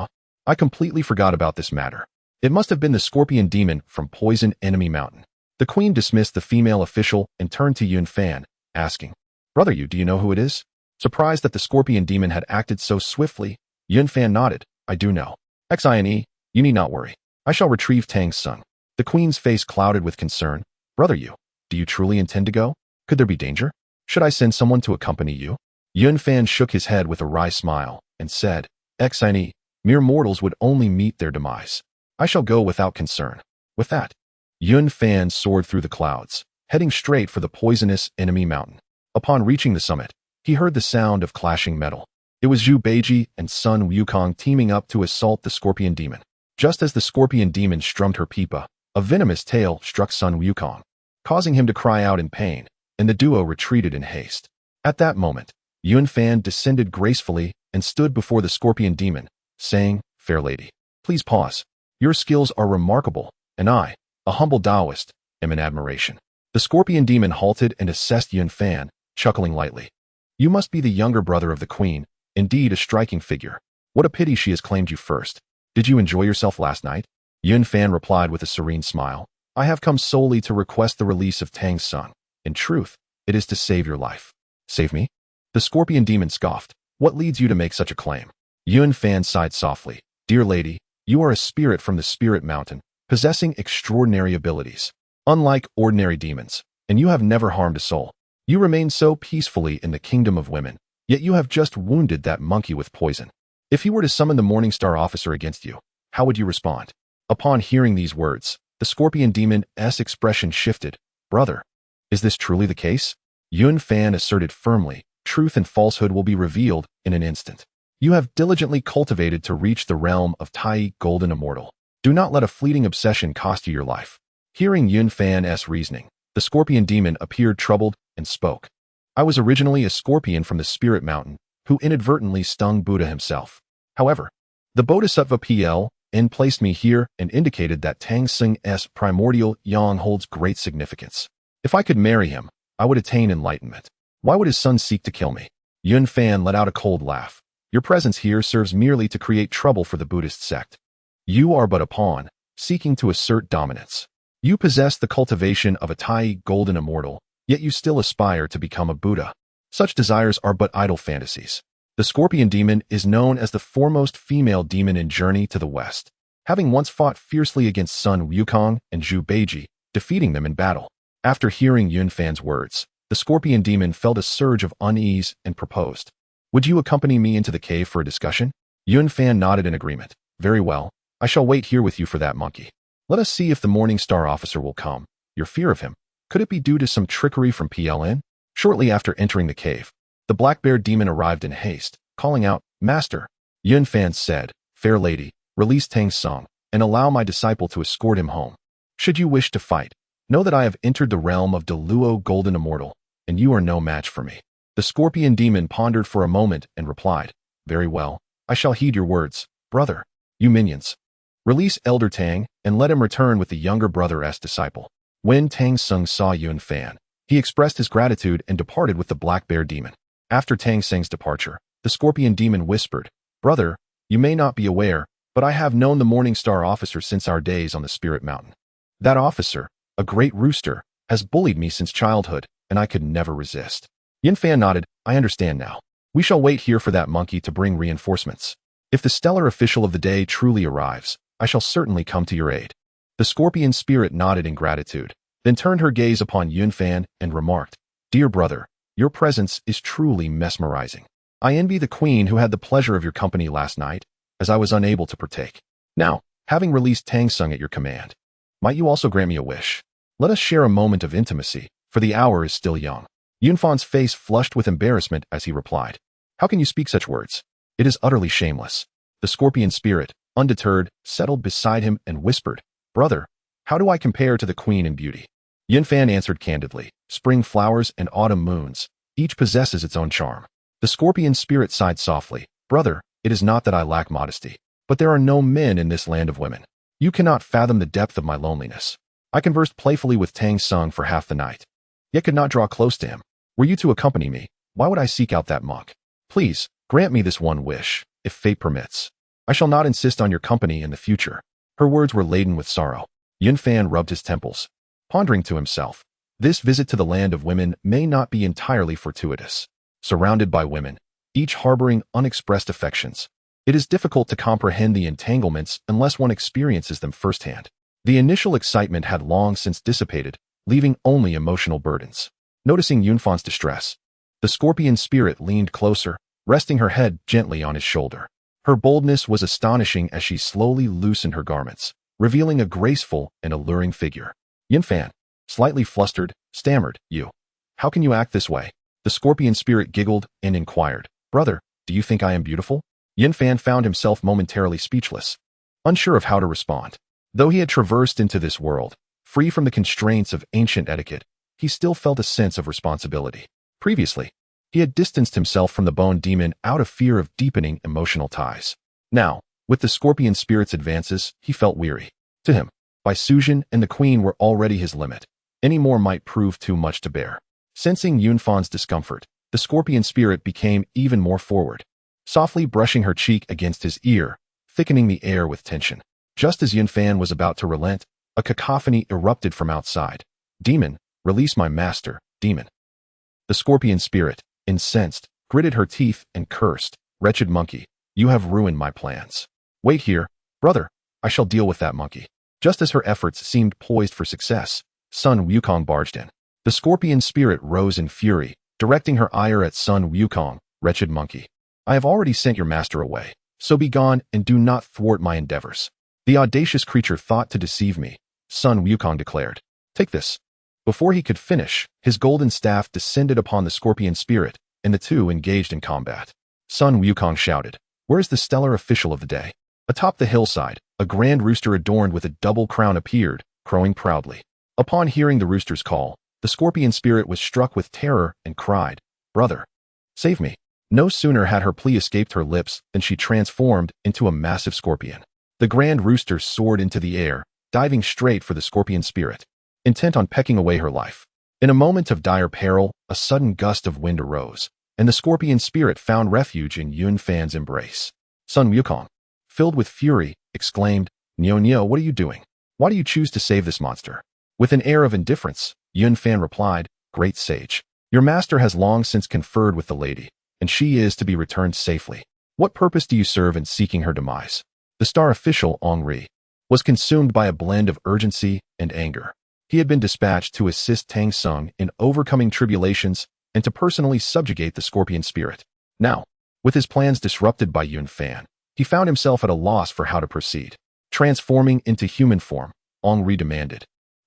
I completely forgot about this matter. It must have been the scorpion demon from Poison Enemy Mountain. The queen dismissed the female official and turned to Yun Fan, asking, Brother Yu, do you know who it is? Surprised that the scorpion demon had acted so swiftly, Yun Fan nodded. I do know. Xine, you need not worry. I shall retrieve Tang Sung. The queen's face clouded with concern. Brother Yu, do you truly intend to go? Could there be danger? Should I send someone to accompany you? Yun Fan shook his head with a wry smile and said, Xine, mere mortals would only meet their demise. I shall go without concern. With that, Yun Fan soared through the clouds, heading straight for the poisonous enemy mountain. Upon reaching the summit, he heard the sound of clashing metal. It was Zhu Beiji and Sun Wukong teaming up to assault the scorpion demon. Just as the scorpion demon strummed her pipa, a venomous tail struck Sun Wukong, causing him to cry out in pain, and the duo retreated in haste. At that moment, Yun Fan descended gracefully and stood before the scorpion demon, saying, Fair lady, please pause. Your skills are remarkable, and I, a humble Taoist, am in admiration. The scorpion demon halted and assessed Yun Fan, chuckling lightly. You must be the younger brother of the queen, indeed a striking figure. What a pity she has claimed you first. Did you enjoy yourself last night? Yun Fan replied with a serene smile. I have come solely to request the release of Tang Sung. In truth, it is to save your life. Save me? The scorpion demon scoffed. What leads you to make such a claim? Yun Fan sighed softly. Dear lady, you are a spirit from the spirit mountain, possessing extraordinary abilities. Unlike ordinary demons, and you have never harmed a soul. You remain so peacefully in the kingdom of women, yet you have just wounded that monkey with poison. If he were to summon the Morningstar officer against you, how would you respond? Upon hearing these words, the scorpion demon's expression shifted. Brother, is this truly the case? Yun Fan asserted firmly, truth and falsehood will be revealed in an instant. you have diligently cultivated to reach the realm of Tai Golden Immortal. Do not let a fleeting obsession cost you your life. Hearing Yun Fan's reasoning, the scorpion demon appeared troubled and spoke. I was originally a scorpion from the Spirit Mountain, who inadvertently stung Buddha himself. However, the Bodhisattva PL placed me here and indicated that Tang Sing's primordial yang holds great significance. If I could marry him, I would attain enlightenment. Why would his son seek to kill me? Yun Fan let out a cold laugh. Your presence here serves merely to create trouble for the Buddhist sect. You are but a pawn, seeking to assert dominance. You possess the cultivation of a Tai Golden Immortal, yet you still aspire to become a Buddha. Such desires are but idle fantasies. The scorpion demon is known as the foremost female demon in Journey to the West, having once fought fiercely against Sun Wukong and Zhu Beiji, defeating them in battle. After hearing Yun Fan's words, the scorpion demon felt a surge of unease and proposed. Would you accompany me into the cave for a discussion? Yun Fan nodded in agreement. Very well, I shall wait here with you for that monkey. Let us see if the Morning Star officer will come. Your fear of him, could it be due to some trickery from PLN? Shortly after entering the cave, the black bear demon arrived in haste, calling out, Master. Yun Fan said, Fair lady, release Tang Song, and allow my disciple to escort him home. Should you wish to fight, know that I have entered the realm of Deluo Golden Immortal, and you are no match for me. The scorpion demon pondered for a moment and replied, Very well, I shall heed your words, brother. You minions. Release Elder Tang, and let him return with the younger brother's disciple. When Tang Sung saw Yun Fan, he expressed his gratitude and departed with the black bear demon. After Tang Sung's departure, the scorpion demon whispered, Brother, you may not be aware, but I have known the Morning Star officer since our days on the Spirit Mountain. That officer, a great rooster, has bullied me since childhood, and I could never resist. Yun Fan nodded, I understand now. We shall wait here for that monkey to bring reinforcements. If the stellar official of the day truly arrives, I shall certainly come to your aid. The scorpion spirit nodded in gratitude, then turned her gaze upon Yun Fan and remarked, Dear brother, your presence is truly mesmerizing. I envy the queen who had the pleasure of your company last night, as I was unable to partake. Now, having released Tang Sung at your command, might you also grant me a wish? Let us share a moment of intimacy, for the hour is still young. Yun Fan's face flushed with embarrassment as he replied, How can you speak such words? It is utterly shameless. The scorpion spirit, undeterred, settled beside him and whispered, Brother, how do I compare to the queen in beauty? Yun Fan answered candidly, Spring flowers and autumn moons, each possesses its own charm. The scorpion spirit sighed softly, Brother, it is not that I lack modesty, but there are no men in this land of women. You cannot fathom the depth of my loneliness. I conversed playfully with Tang Sung for half the night, yet could not draw close to him. Were you to accompany me, why would I seek out that monk? Please, grant me this one wish, if fate permits. I shall not insist on your company in the future. Her words were laden with sorrow. Yun Fan rubbed his temples, pondering to himself, this visit to the land of women may not be entirely fortuitous. Surrounded by women, each harboring unexpressed affections, it is difficult to comprehend the entanglements unless one experiences them firsthand. The initial excitement had long since dissipated, leaving only emotional burdens. Noticing Yun Fan's distress, the scorpion spirit leaned closer, resting her head gently on his shoulder. Her boldness was astonishing as she slowly loosened her garments, revealing a graceful and alluring figure. Yun Fan, slightly flustered, stammered, How can you act this way? The scorpion spirit giggled and inquired, Brother, do you think I am beautiful? Yun Fan found himself momentarily speechless, unsure of how to respond. Though he had traversed into this world, free from the constraints of ancient etiquette, he still felt a sense of responsibility. Previously, he had distanced himself from the bone demon out of fear of deepening emotional ties. Now, with the scorpion spirit's advances, he felt weary. To him, Bai Suzhen and the queen were already his limit. Any more might prove too much to bear. Sensing Yun Fan's discomfort, the scorpion spirit became even more forward, softly brushing her cheek against his ear, thickening the air with tension. Just as Yun Fan was about to relent, a cacophony erupted from outside. Demon, release my master, demon. The scorpion spirit, incensed, gritted her teeth and cursed, Wretched monkey, you have ruined my plans. Wait here, brother, I shall deal with that monkey. Just as her efforts seemed poised for success, Sun Wukong barged in. The scorpion spirit rose in fury, directing her ire at Sun Wukong, Wretched monkey. I have already sent your master away, so be gone and do not thwart my endeavors. The audacious creature thought to deceive me, Sun Wukong declared. Take this. Before he could finish, his golden staff descended upon the scorpion spirit, and the two engaged in combat. Sun Wukong shouted, Where is the stellar official of the day? Atop the hillside, a grand rooster adorned with a double crown appeared, crowing proudly. Upon hearing the rooster's call, the scorpion spirit was struck with terror and cried, "Brother, save me." No sooner had her plea escaped her lips than she transformed into a massive scorpion. The grand rooster soared into the air, diving straight for the scorpion spirit, intent on pecking away her life. In a moment of dire peril, a sudden gust of wind arose, and the scorpion spirit found refuge in Yun Fan's embrace. Sun Wukong, filled with fury, exclaimed, "Nyo, what are you doing? Why do you choose to save this monster?" With an air of indifference, Yun Fan replied, "Great sage, your master has long since conferred with the lady, and she is to be returned safely. What purpose do you serve in seeking her demise?" The star official, Ong was consumed by a blend of urgency and anger. He had been dispatched to assist Tang Sung in overcoming tribulations and to personally subjugate the scorpion spirit. Now, with his plans disrupted by Yun Fan, he found himself at a loss for how to proceed. Transforming into human form, Ong demanded,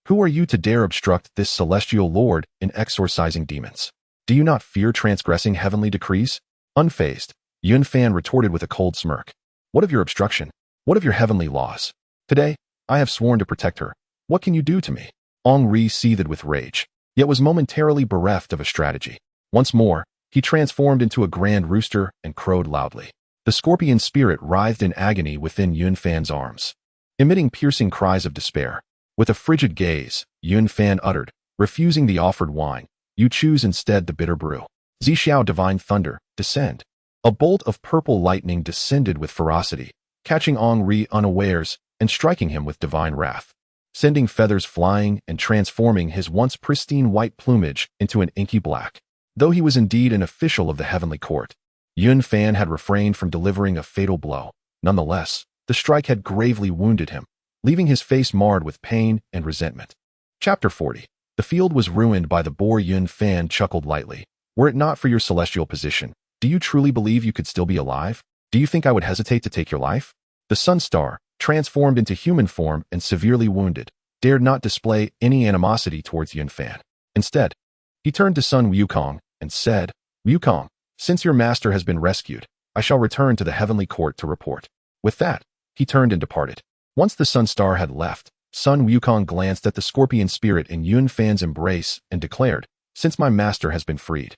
"Who are you to dare obstruct this celestial lord in exorcising demons? Do you not fear transgressing heavenly decrees?" Unfazed, Yun Fan retorted with a cold smirk, "What of your obstruction? What of your heavenly laws? Today, I have sworn to protect her. What can you do to me?" Ong seethed with rage, yet was momentarily bereft of a strategy. Once more, he transformed into a grand rooster and crowed loudly. The scorpion spirit writhed in agony within Yun Fan's arms, emitting piercing cries of despair. With a frigid gaze, Yun Fan uttered, "Refusing the offered wine, you choose instead the bitter brew. Zixiao divine thunder, descend." A bolt of purple lightning descended with ferocity, catching Ong unawares and striking him with divine wrath, sending feathers flying and transforming his once pristine white plumage into an inky black. Though he was indeed an official of the heavenly court, Yun Fan had refrained from delivering a fatal blow. Nonetheless, the strike had gravely wounded him, leaving his face marred with pain and resentment. Chapter 40. The field was ruined by the boar. Yun Fan chuckled lightly. "Were it not for your celestial position, do you truly believe you could still be alive? Do you think I would hesitate to take your life?" The sun star, transformed into human form and severely wounded, dared not display any animosity towards Yun Fan. Instead, he turned to Sun Wukong and said, "Wukong, since your master has been rescued, I shall return to the heavenly court to report." With that, he turned and departed. Once the sun star had left, Sun Wukong glanced at the scorpion spirit in Yun Fan's embrace and declared, "Since my master has been freed,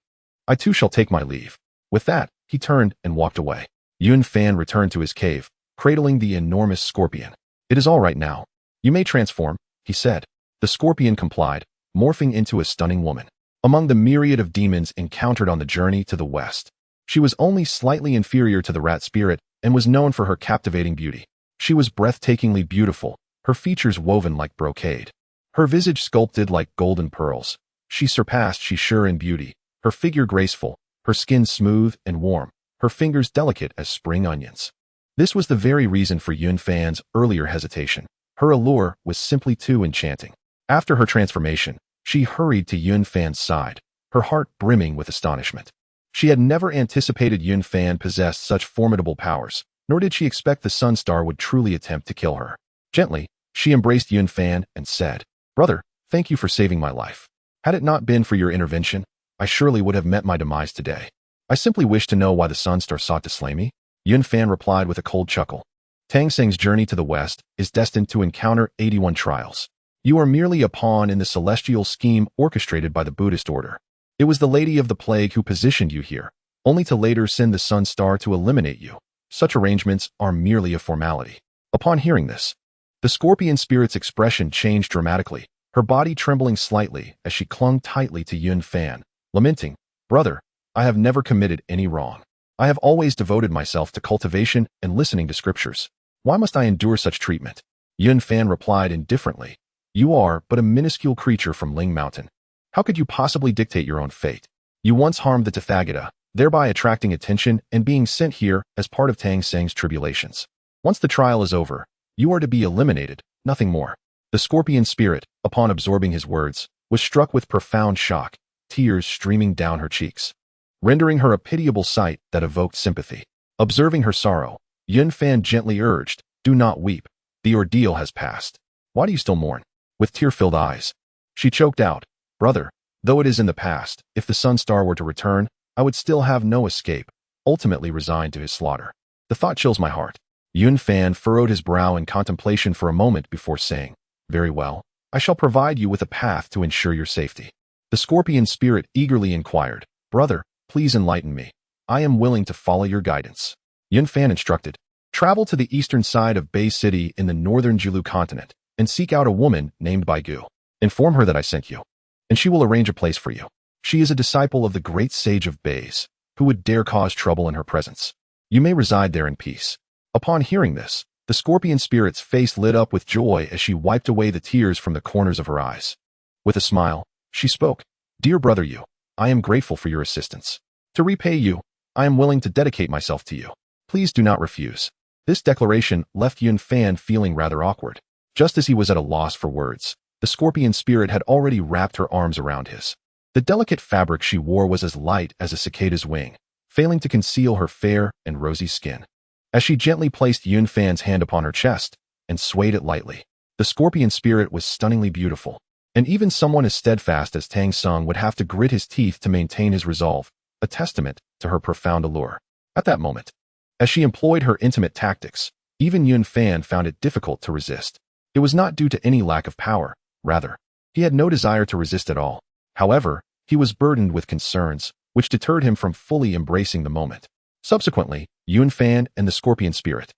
I too shall take my leave." With that, he turned and walked away. Yun Fan returned to his cave, cradling the enormous scorpion. "It is all right now. You may transform," he said. The scorpion complied, morphing into a stunning woman. Among the myriad of demons encountered on the journey to the west, she was only slightly inferior to the rat spirit and was known for her captivating beauty. She was breathtakingly beautiful, her features woven like brocade, her visage sculpted like golden pearls. She surpassed Shishir in beauty, her figure graceful, her skin smooth and warm, her fingers delicate as spring onions. This was the very reason for Yun Fan's earlier hesitation. Her allure was simply too enchanting. After her transformation, she hurried to Yun Fan's side, her heart brimming with astonishment. She had never anticipated Yun Fan possessed such formidable powers, nor did she expect the sun star would truly attempt to kill her. Gently, she embraced Yun Fan and said, "Brother, thank you for saving my life. Had it not been for your intervention, I surely would have met my demise today. I simply wish to know why the sun star sought to slay me." Yun Fan replied with a cold chuckle. "Tang Seng's journey to the west is destined to encounter 81 trials. You are merely a pawn in the celestial scheme orchestrated by the Buddhist order. It was the Lady of the Plague who positioned you here, only to later send the sun star to eliminate you. Such arrangements are merely a formality." Upon hearing this, the scorpion spirit's expression changed dramatically, her body trembling slightly as she clung tightly to Yun Fan, lamenting, "Brother, I have never committed any wrong. I have always devoted myself to cultivation and listening to scriptures. Why must I endure such treatment?" Yun Fan replied indifferently, "You are but a minuscule creature from Ling Mountain. How could you possibly dictate your own fate? You once harmed the Tathagata, thereby attracting attention and being sent here as part of Tang Seng's tribulations. Once the trial is over, you are to be eliminated, nothing more." The scorpion spirit, upon absorbing his words, was struck with profound shock, tears streaming down her cheeks, rendering her a pitiable sight that evoked sympathy. Observing her sorrow, Yun Fan gently urged, "Do not weep. The ordeal has passed. Why do you still mourn?" With tear-filled eyes, she choked out, "Brother, though it is in the past, if the sun star were to return, I would still have no escape," ultimately resigned to his slaughter. The thought chills my heart. Yun Fan furrowed his brow in contemplation for a moment before saying, very well, I shall provide you with a path to ensure your safety. The scorpion spirit eagerly inquired, brother, please enlighten me. I am willing to follow your guidance. Yun Fan instructed, travel to the eastern side of Bei City in the northern Jilu continent and seek out a woman named Baigu. Inform her that I sent you, and she will arrange a place for you. She is a disciple of the great sage of Beis, who would dare cause trouble in her presence. You may reside there in peace. Upon hearing this, the scorpion spirit's face lit up with joy as she wiped away the tears from the corners of her eyes. With a smile, she spoke, dear brother Yu, I am grateful for your assistance. To repay you, I am willing to dedicate myself to you. Please do not refuse. This declaration left Yun Fan feeling rather awkward. Just as he was at a loss for words, the scorpion spirit had already wrapped her arms around his. The delicate fabric she wore was as light as a cicada's wing, failing to conceal her fair and rosy skin. As she gently placed Yun Fan's hand upon her chest and swayed it lightly, the scorpion spirit was stunningly beautiful, and even someone as steadfast as Tang Sung would have to grit his teeth to maintain his resolve, a testament to her profound allure. At that moment, as she employed her intimate tactics, even Yun Fan found it difficult to resist. It was not due to any lack of power, rather, he had no desire to resist at all. However, he was burdened with concerns, which deterred him from fully embracing the moment. Subsequently, Yun Fan and the scorpion spirit.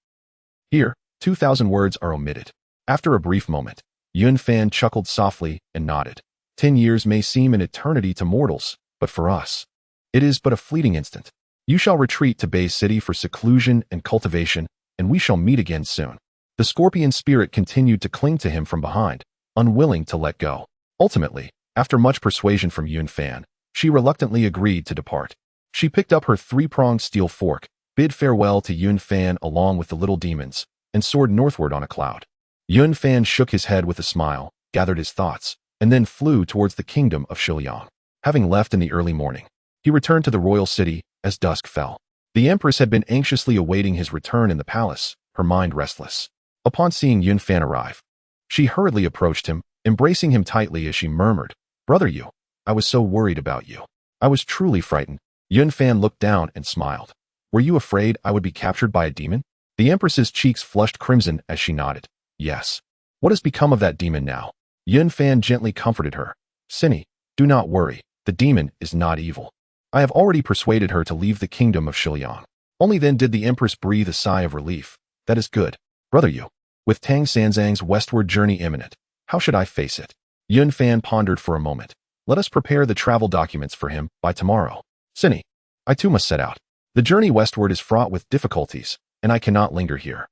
Here, 2,000 words are omitted. After a brief moment, Yun Fan chuckled softly and nodded. 10 years may seem an eternity to mortals, but for us, it is but a fleeting instant. You shall retreat to Bei City for seclusion and cultivation, and we shall meet again soon. The scorpion spirit continued to cling to him from behind, unwilling to let go. Ultimately, after much persuasion from Yun Fan, she reluctantly agreed to depart. She picked up her three-pronged steel fork, bid farewell to Yun Fan along with the little demons, and soared northward on a cloud. Yun Fan shook his head with a smile, gathered his thoughts, and then flew towards the kingdom of Shiliang. Having left in the early morning, he returned to the royal city as dusk fell. The empress had been anxiously awaiting his return in the palace, her mind restless. Upon seeing Yun Fan arrive, she hurriedly approached him, embracing him tightly as she murmured, brother Yu, I was so worried about you. I was truly frightened. Yun Fan looked down and smiled. Were you afraid I would be captured by a demon? The empress's cheeks flushed crimson as she nodded. Yes. What has become of that demon now? Yun Fan gently comforted her. Sinny, do not worry. The demon is not evil. I have already persuaded her to leave the kingdom of Shiliang. Only then did the empress breathe a sigh of relief. That is good. Brother Yu, with Tang Sanzang's westward journey imminent, how should I face it? Yun Fan pondered for a moment. Let us prepare the travel documents for him by tomorrow. Sinny, I too must set out. The journey westward is fraught with difficulties, and I cannot linger here.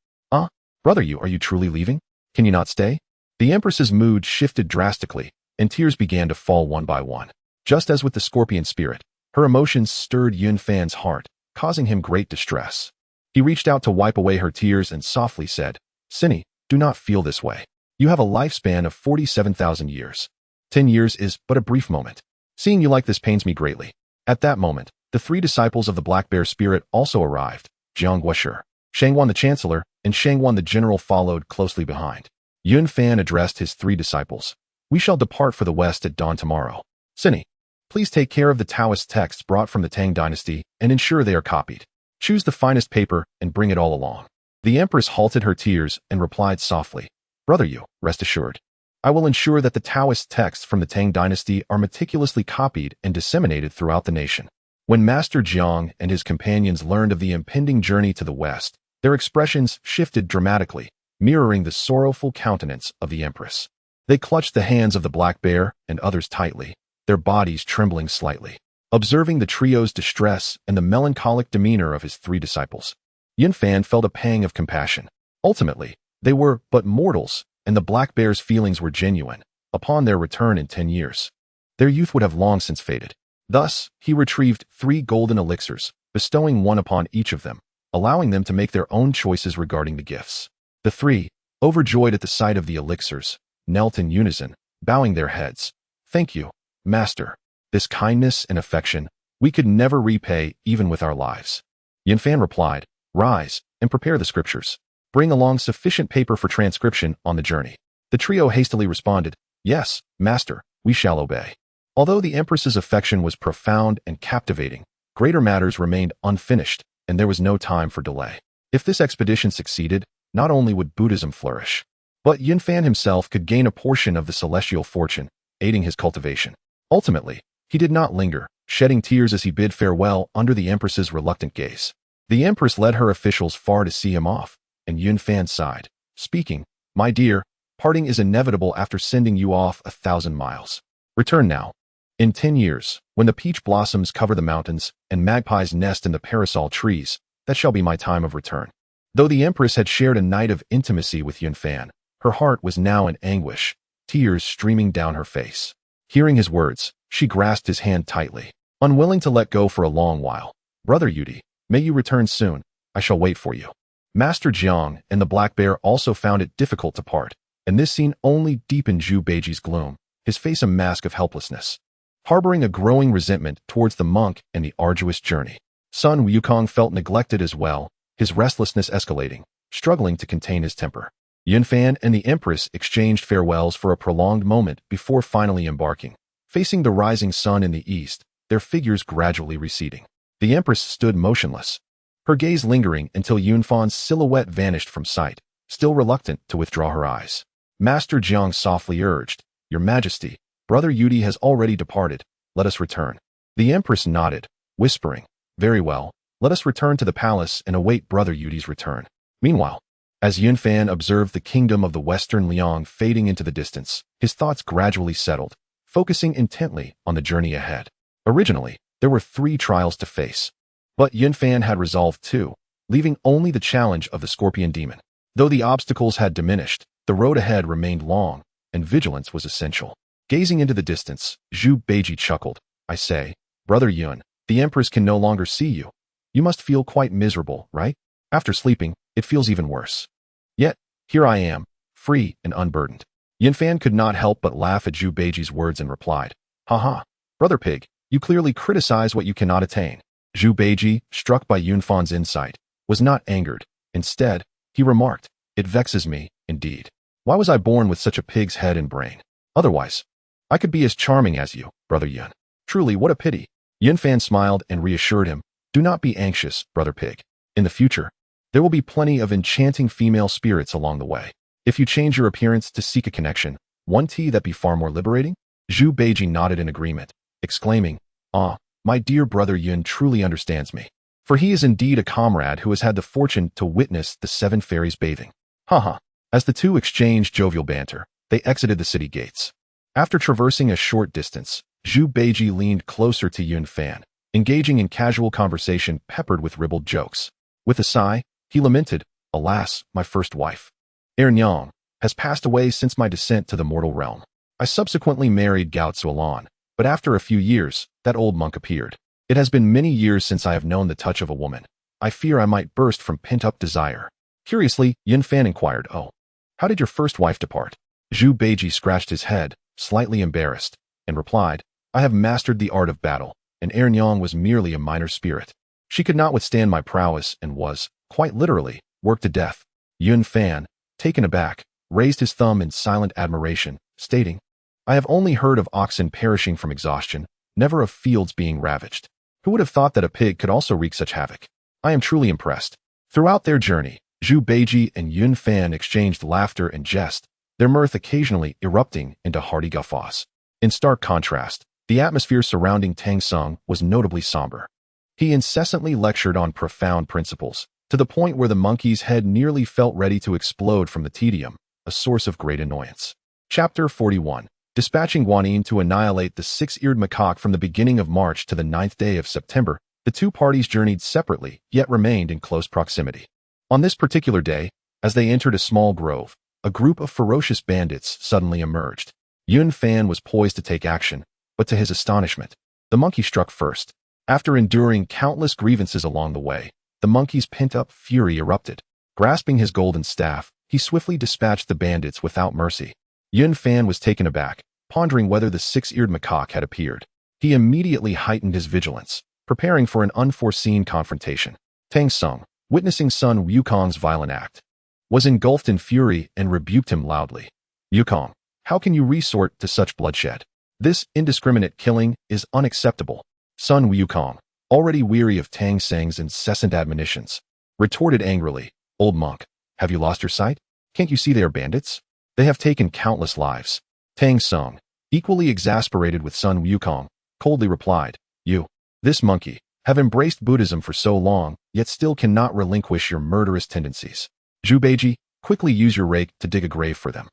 Brother Yu, are you truly leaving? Can you not stay? The empress's mood shifted drastically, and tears began to fall one by one. Just as with the scorpion spirit, her emotions stirred Yun Fan's heart, causing him great distress. He reached out to wipe away her tears and softly said, Sinny, do not feel this way. You have a lifespan of 47,000 years. 10 years is but a brief moment. Seeing you like this pains me greatly. At that moment, the three disciples of the Black Bear spirit also arrived. Jiang Guoshi, Shangwan the Chancellor, and Shangwan the General followed closely behind. Yun Fan addressed his three disciples. We shall depart for the west at dawn tomorrow. Sinny, please take care of the Taoist texts brought from the Tang dynasty and ensure they are copied. Choose the finest paper and bring it all along. The empress halted her tears and replied softly, Brother Yu, rest assured. I will ensure that the Taoist texts from the Tang dynasty are meticulously copied and disseminated throughout the nation. When Master Jiang and his companions learned of the impending journey to the west, their expressions shifted dramatically, mirroring the sorrowful countenance of the empress. They clutched the hands of the Black Bear and others tightly, their bodies trembling slightly. Observing the trio's distress and the melancholic demeanor of his three disciples, Yun Fan felt a pang of compassion. Ultimately, they were but mortals, and the Black Bear's feelings were genuine. Upon their return in 10 years, their youth would have long since faded. Thus, he retrieved 3 golden elixirs, bestowing one upon each of them, allowing them to make their own choices regarding the gifts. The 3, overjoyed at the sight of the elixirs, knelt in unison, bowing their heads. Thank you, Master. This kindness and affection, we could never repay even with our lives. Yun Fan replied, Rise, and prepare the scriptures. Bring along sufficient paper for transcription on the journey. The trio hastily responded, Yes, Master, we shall obey. Although the Empress's affection was profound and captivating, greater matters remained unfinished, and there was no time for delay. If this expedition succeeded, not only would Buddhism flourish, but Yunfan himself could gain a portion of the celestial fortune, aiding his cultivation. Ultimately, he did not linger, shedding tears as he bid farewell under the Empress's reluctant gaze. The Empress led her officials far to see him off, and Yunfan sighed, speaking, "My dear, parting is inevitable after sending you off 1,000 miles. Return now. In 10 years, when the peach blossoms cover the mountains and magpies nest in the parasol trees, that shall be my time of return." Though the Empress had shared a night of intimacy with Yunfan, her heart was now in anguish, tears streaming down her face. Hearing his words, she grasped his hand tightly, unwilling to let go for a long while. "Brother Yudi, may you return soon. I shall wait for you." Master Jiang and the Black Bear also found it difficult to part, and this scene only deepened Zhu Beiji's gloom, his face a mask of helplessness. Harboring a growing resentment towards the monk and the arduous journey, Sun Wukong felt neglected as well, his restlessness escalating, struggling to contain his temper. Yunfan and the Empress exchanged farewells for a prolonged moment before finally embarking. Facing the rising sun in the east, their figures gradually receding. The Empress stood motionless, her gaze lingering until Yunfan's silhouette vanished from sight, still reluctant to withdraw her eyes. Master Jiang softly urged, "Your Majesty, Brother Yudi has already departed. Let us return." The Empress nodded, whispering, "Very well, let us return to the palace and await Brother Yudi's return." Meanwhile, as Yunfan observed the kingdom of the Western Liang fading into the distance, his thoughts gradually settled, focusing intently on the journey ahead. Originally, there were 3 trials to face, but Yunfan had resolved 2, leaving only the challenge of the Scorpion Demon. Though the obstacles had diminished, the road ahead remained long, and vigilance was essential. Gazing into the distance, Zhu Beiji chuckled, "I say, Brother Yun, the Empress can no longer see you. You must feel quite miserable, right? After sleeping, it feels even worse. Yet, here I am, free and unburdened." Yunfan could not help but laugh at Zhu Beiji's words and replied, "Haha, Brother Pig, you clearly criticize what you cannot attain." Zhu Beiji, struck by Yunfan's insight, was not angered. Instead, he remarked, "It vexes me, indeed. Why was I born with such a pig's head and brain? Otherwise, I could be as charming as you, Brother Yun. Truly, what a pity." Yunfan smiled and reassured him, "Do not be anxious, Brother Pig. In the future, there will be plenty of enchanting female spirits along the way. If you change your appearance to seek a connection, won't that be far more liberating?" Zhu Beiji nodded in agreement, exclaiming, "Ah, my dear Brother Yun truly understands me. For he is indeed a comrade who has had the fortune to witness the 7 fairies bathing." Haha. As the two exchanged jovial banter, they exited the city gates. After traversing a short distance, Zhu Beiji leaned closer to Yunfan, engaging in casual conversation peppered with ribald jokes. With a sigh, he lamented, "Alas, my first wife, Nyang, has passed away since my descent to the mortal realm. I subsequently married Gao Zuolan, but after a few years, that old monk appeared. It has been many years since I have known the touch of a woman. I fear I might burst from pent-up desire." Curiously, Yunfan inquired, "Oh, how did your first wife depart?" Zhu Beiji scratched his head, slightly embarrassed, and replied, "I have mastered the art of battle, and Nyang was merely a minor spirit. She could not withstand my prowess and was, quite literally, worked to death." Yunfan, taken aback, raised his thumb in silent admiration, stating, "I have only heard of oxen perishing from exhaustion, never of fields being ravaged. Who would have thought that a pig could also wreak such havoc? I am truly impressed." Throughout their journey, Zhu Beiji and Yunfan exchanged laughter and jest, their mirth occasionally erupting into hearty guffaws. In stark contrast, the atmosphere surrounding Tang Sung was notably somber. He incessantly lectured on profound principles, to the point where the monkey's head nearly felt ready to explode from the tedium, a source of great annoyance. Chapter 41. Dispatching Guanyin to annihilate the 6-eared macaque from the beginning of March to the 9th day of September, the two parties journeyed separately, yet remained in close proximity. On this particular day, as they entered a small grove, a group of ferocious bandits suddenly emerged. Yunfan was poised to take action, but to his astonishment, the monkey struck first. After enduring countless grievances along the way, the monkey's pent-up fury erupted. Grasping his golden staff, he swiftly dispatched the bandits without mercy. Yunfan was taken aback, pondering whether the 6-eared macaque had appeared. He immediately heightened his vigilance, preparing for an unforeseen confrontation. Tang Sung, witnessing Sun Wukong's violent act, was engulfed in fury and rebuked him loudly. "Wukong, how can you resort to such bloodshed? This indiscriminate killing is unacceptable." Sun Wukong, already weary of Tang Seng's incessant admonitions, retorted angrily, "Old monk, have you lost your sight? Can't you see they are bandits? They have taken countless lives." Tang Sung, equally exasperated with Sun Wukong, coldly replied, "You, this monkey, have embraced Buddhism for so long, yet still cannot relinquish your murderous tendencies. Zhu Beiji, quickly use your rake to dig a grave for them."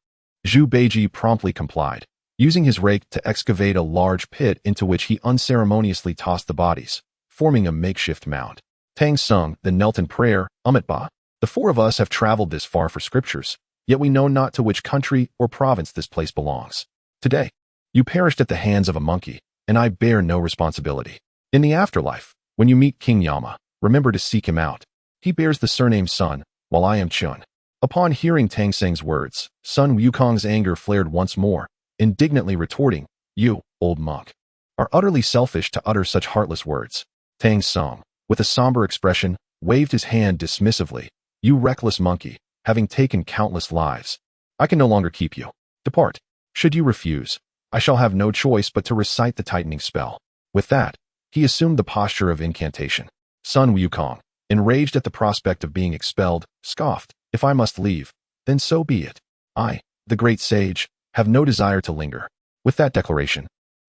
Zhu Beiji promptly complied, using his rake to excavate a large pit into which he unceremoniously tossed the bodies, forming a makeshift mound. Tang Sung then knelt in prayer, "Ba, the four of us have traveled this far for scriptures, yet we know not to which country or province this place belongs. Today, you perished at the hands of a monkey, and I bear no responsibility. In the afterlife, when you meet King Yama, remember to seek him out. He bears the surname Sun, while I am Chun." Upon hearing Tang Seng's words, Sun Wukong's anger flared once more, indignantly retorting, "You, old monk, are utterly selfish to utter such heartless words." Tang Sung, with a somber expression, waved his hand dismissively, "You reckless monkey, having taken countless lives, I can no longer keep you. Depart. Should you refuse, I shall have no choice but to recite the tightening spell." With that, he assumed the posture of incantation. Sun Wukong, enraged at the prospect of being expelled, scoffed, "If I must leave, then so be it. I, the great sage, have no desire to linger." With that declaration,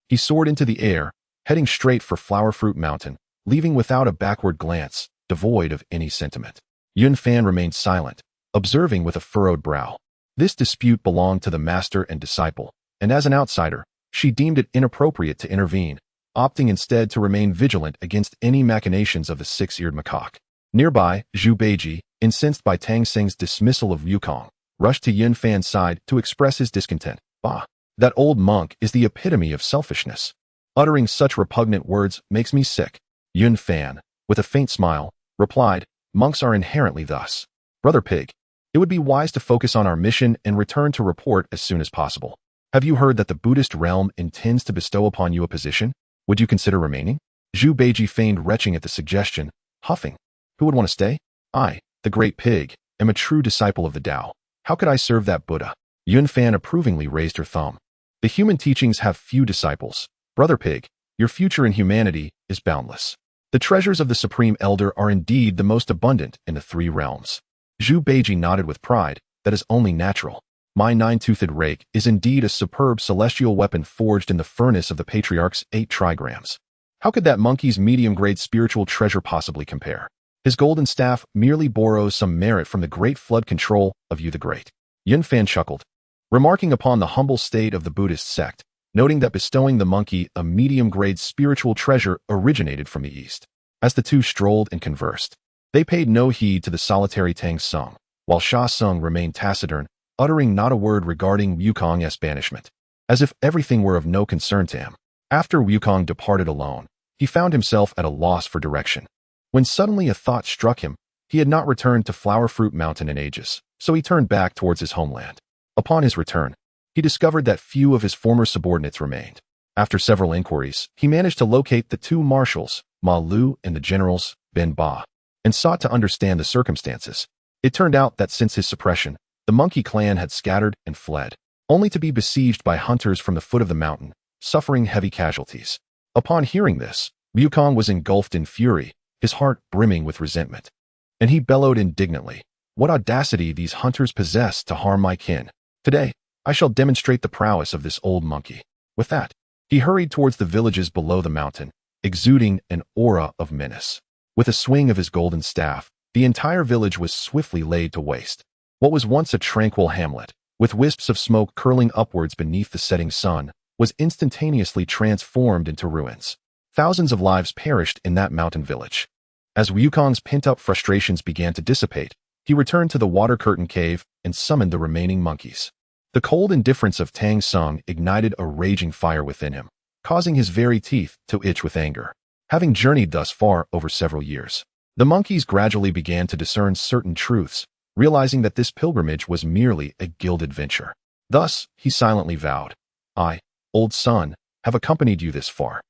he soared into the air, heading straight for Flower Fruit Mountain, leaving without a backward glance, devoid of any sentiment. Yun Fan remained silent, observing with a furrowed brow. This dispute belonged to the master and disciple, and as an outsider, she deemed it inappropriate to intervene, opting instead to remain vigilant against any machinations of the six-eared macaque. Nearby, Zhu Beiji, incensed by Tang Seng's dismissal of Wukong, rushed to Yun Fan's side to express his discontent. "Bah, that old monk is the epitome of selfishness. Uttering such repugnant words makes me sick." Yun Fan, with a faint smile, replied, "Monks are inherently thus. Brother Pig, it would be wise to focus on our mission and return to report as soon as possible. Have you heard that the Buddhist realm intends to bestow upon you a position? Would you consider remaining?" Zhu Beiji feigned retching at the suggestion, huffing, "Who would want to stay? I, the great pig, am a true disciple of the Tao. How could I serve that Buddha?" Yun Fan approvingly raised her thumb. "The human teachings have few disciples. Brother Pig, your future in humanity is boundless. The treasures of the Supreme Elder are indeed the most abundant in the three realms." Zhu Beiji nodded with pride. "That is only natural. My nine-toothed rake is indeed a superb celestial weapon forged in the furnace of the Patriarch's 8 trigrams. How could that monkey's medium-grade spiritual treasure possibly compare? His golden staff merely borrows some merit from the great flood control of you the Great." Yun Fan chuckled, remarking upon the humble state of the Buddhist sect, noting that bestowing the monkey a medium-grade spiritual treasure originated from the East. As the two strolled and conversed, they paid no heed to the solitary Tang Sung, while Sha Sung remained taciturn, uttering not a word regarding Wukong's banishment, as if everything were of no concern to him. After Wukong departed alone, he found himself at a loss for direction, when suddenly a thought struck him. He had not returned to Flower Fruit Mountain in ages, so he turned back towards his homeland. Upon his return, he discovered that few of his former subordinates remained. After several inquiries, he managed to locate the 2 marshals, Ma Lu and the generals, Ben Ba, and sought to understand the circumstances. It turned out that since his suppression, the monkey clan had scattered and fled, only to be besieged by hunters from the foot of the mountain, suffering heavy casualties. Upon hearing this, Wukong was engulfed in fury, his heart brimming with resentment. And he bellowed indignantly, "What audacity these hunters possess to harm my kin! Today, I shall demonstrate the prowess of this old monkey." With that, he hurried towards the villages below the mountain, exuding an aura of menace. With a swing of his golden staff, the entire village was swiftly laid to waste. What was once a tranquil hamlet, with wisps of smoke curling upwards beneath the setting sun, was instantaneously transformed into ruins. Thousands of lives perished in that mountain village. As Wukong's pent-up frustrations began to dissipate, he returned to the water curtain cave and summoned the remaining monkeys. The cold indifference of Tang Sung ignited a raging fire within him, causing his very teeth to itch with anger. Having journeyed thus far over several years, the monkeys gradually began to discern certain truths, realizing that this pilgrimage was merely a gilded venture. Thus, he silently vowed, "I, old son, have accompanied you this far.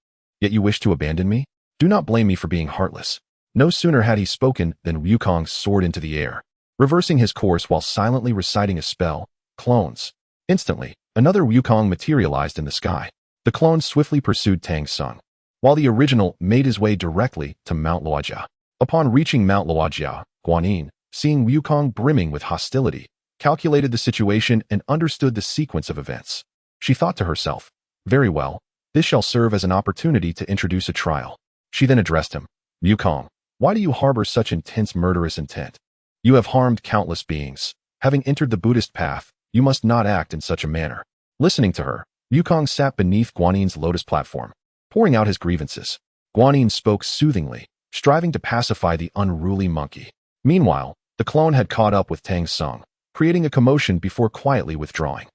Yet you wish to abandon me? Do not blame me for being heartless." No sooner had he spoken than Wukong soared into the air, reversing his course while silently reciting a spell, "Clones." Instantly, another Wukong materialized in the sky. The clone swiftly pursued Tang Sung, while the original made his way directly to Mount Luojia. Upon reaching Mount Luojia, Guanyin, seeing Wukong brimming with hostility, calculated the situation and understood the sequence of events. She thought to herself, "Very well, this shall serve as an opportunity to introduce a trial." She then addressed him, "Wukong, why do you harbor such intense murderous intent? You have harmed countless beings. Having entered the Buddhist path, you must not act in such a manner." Listening to her, Wukong sat beneath Guanyin's lotus platform, pouring out his grievances. Guanyin spoke soothingly, striving to pacify the unruly monkey. Meanwhile, the clone had caught up with Tang Sung, creating a commotion before quietly withdrawing.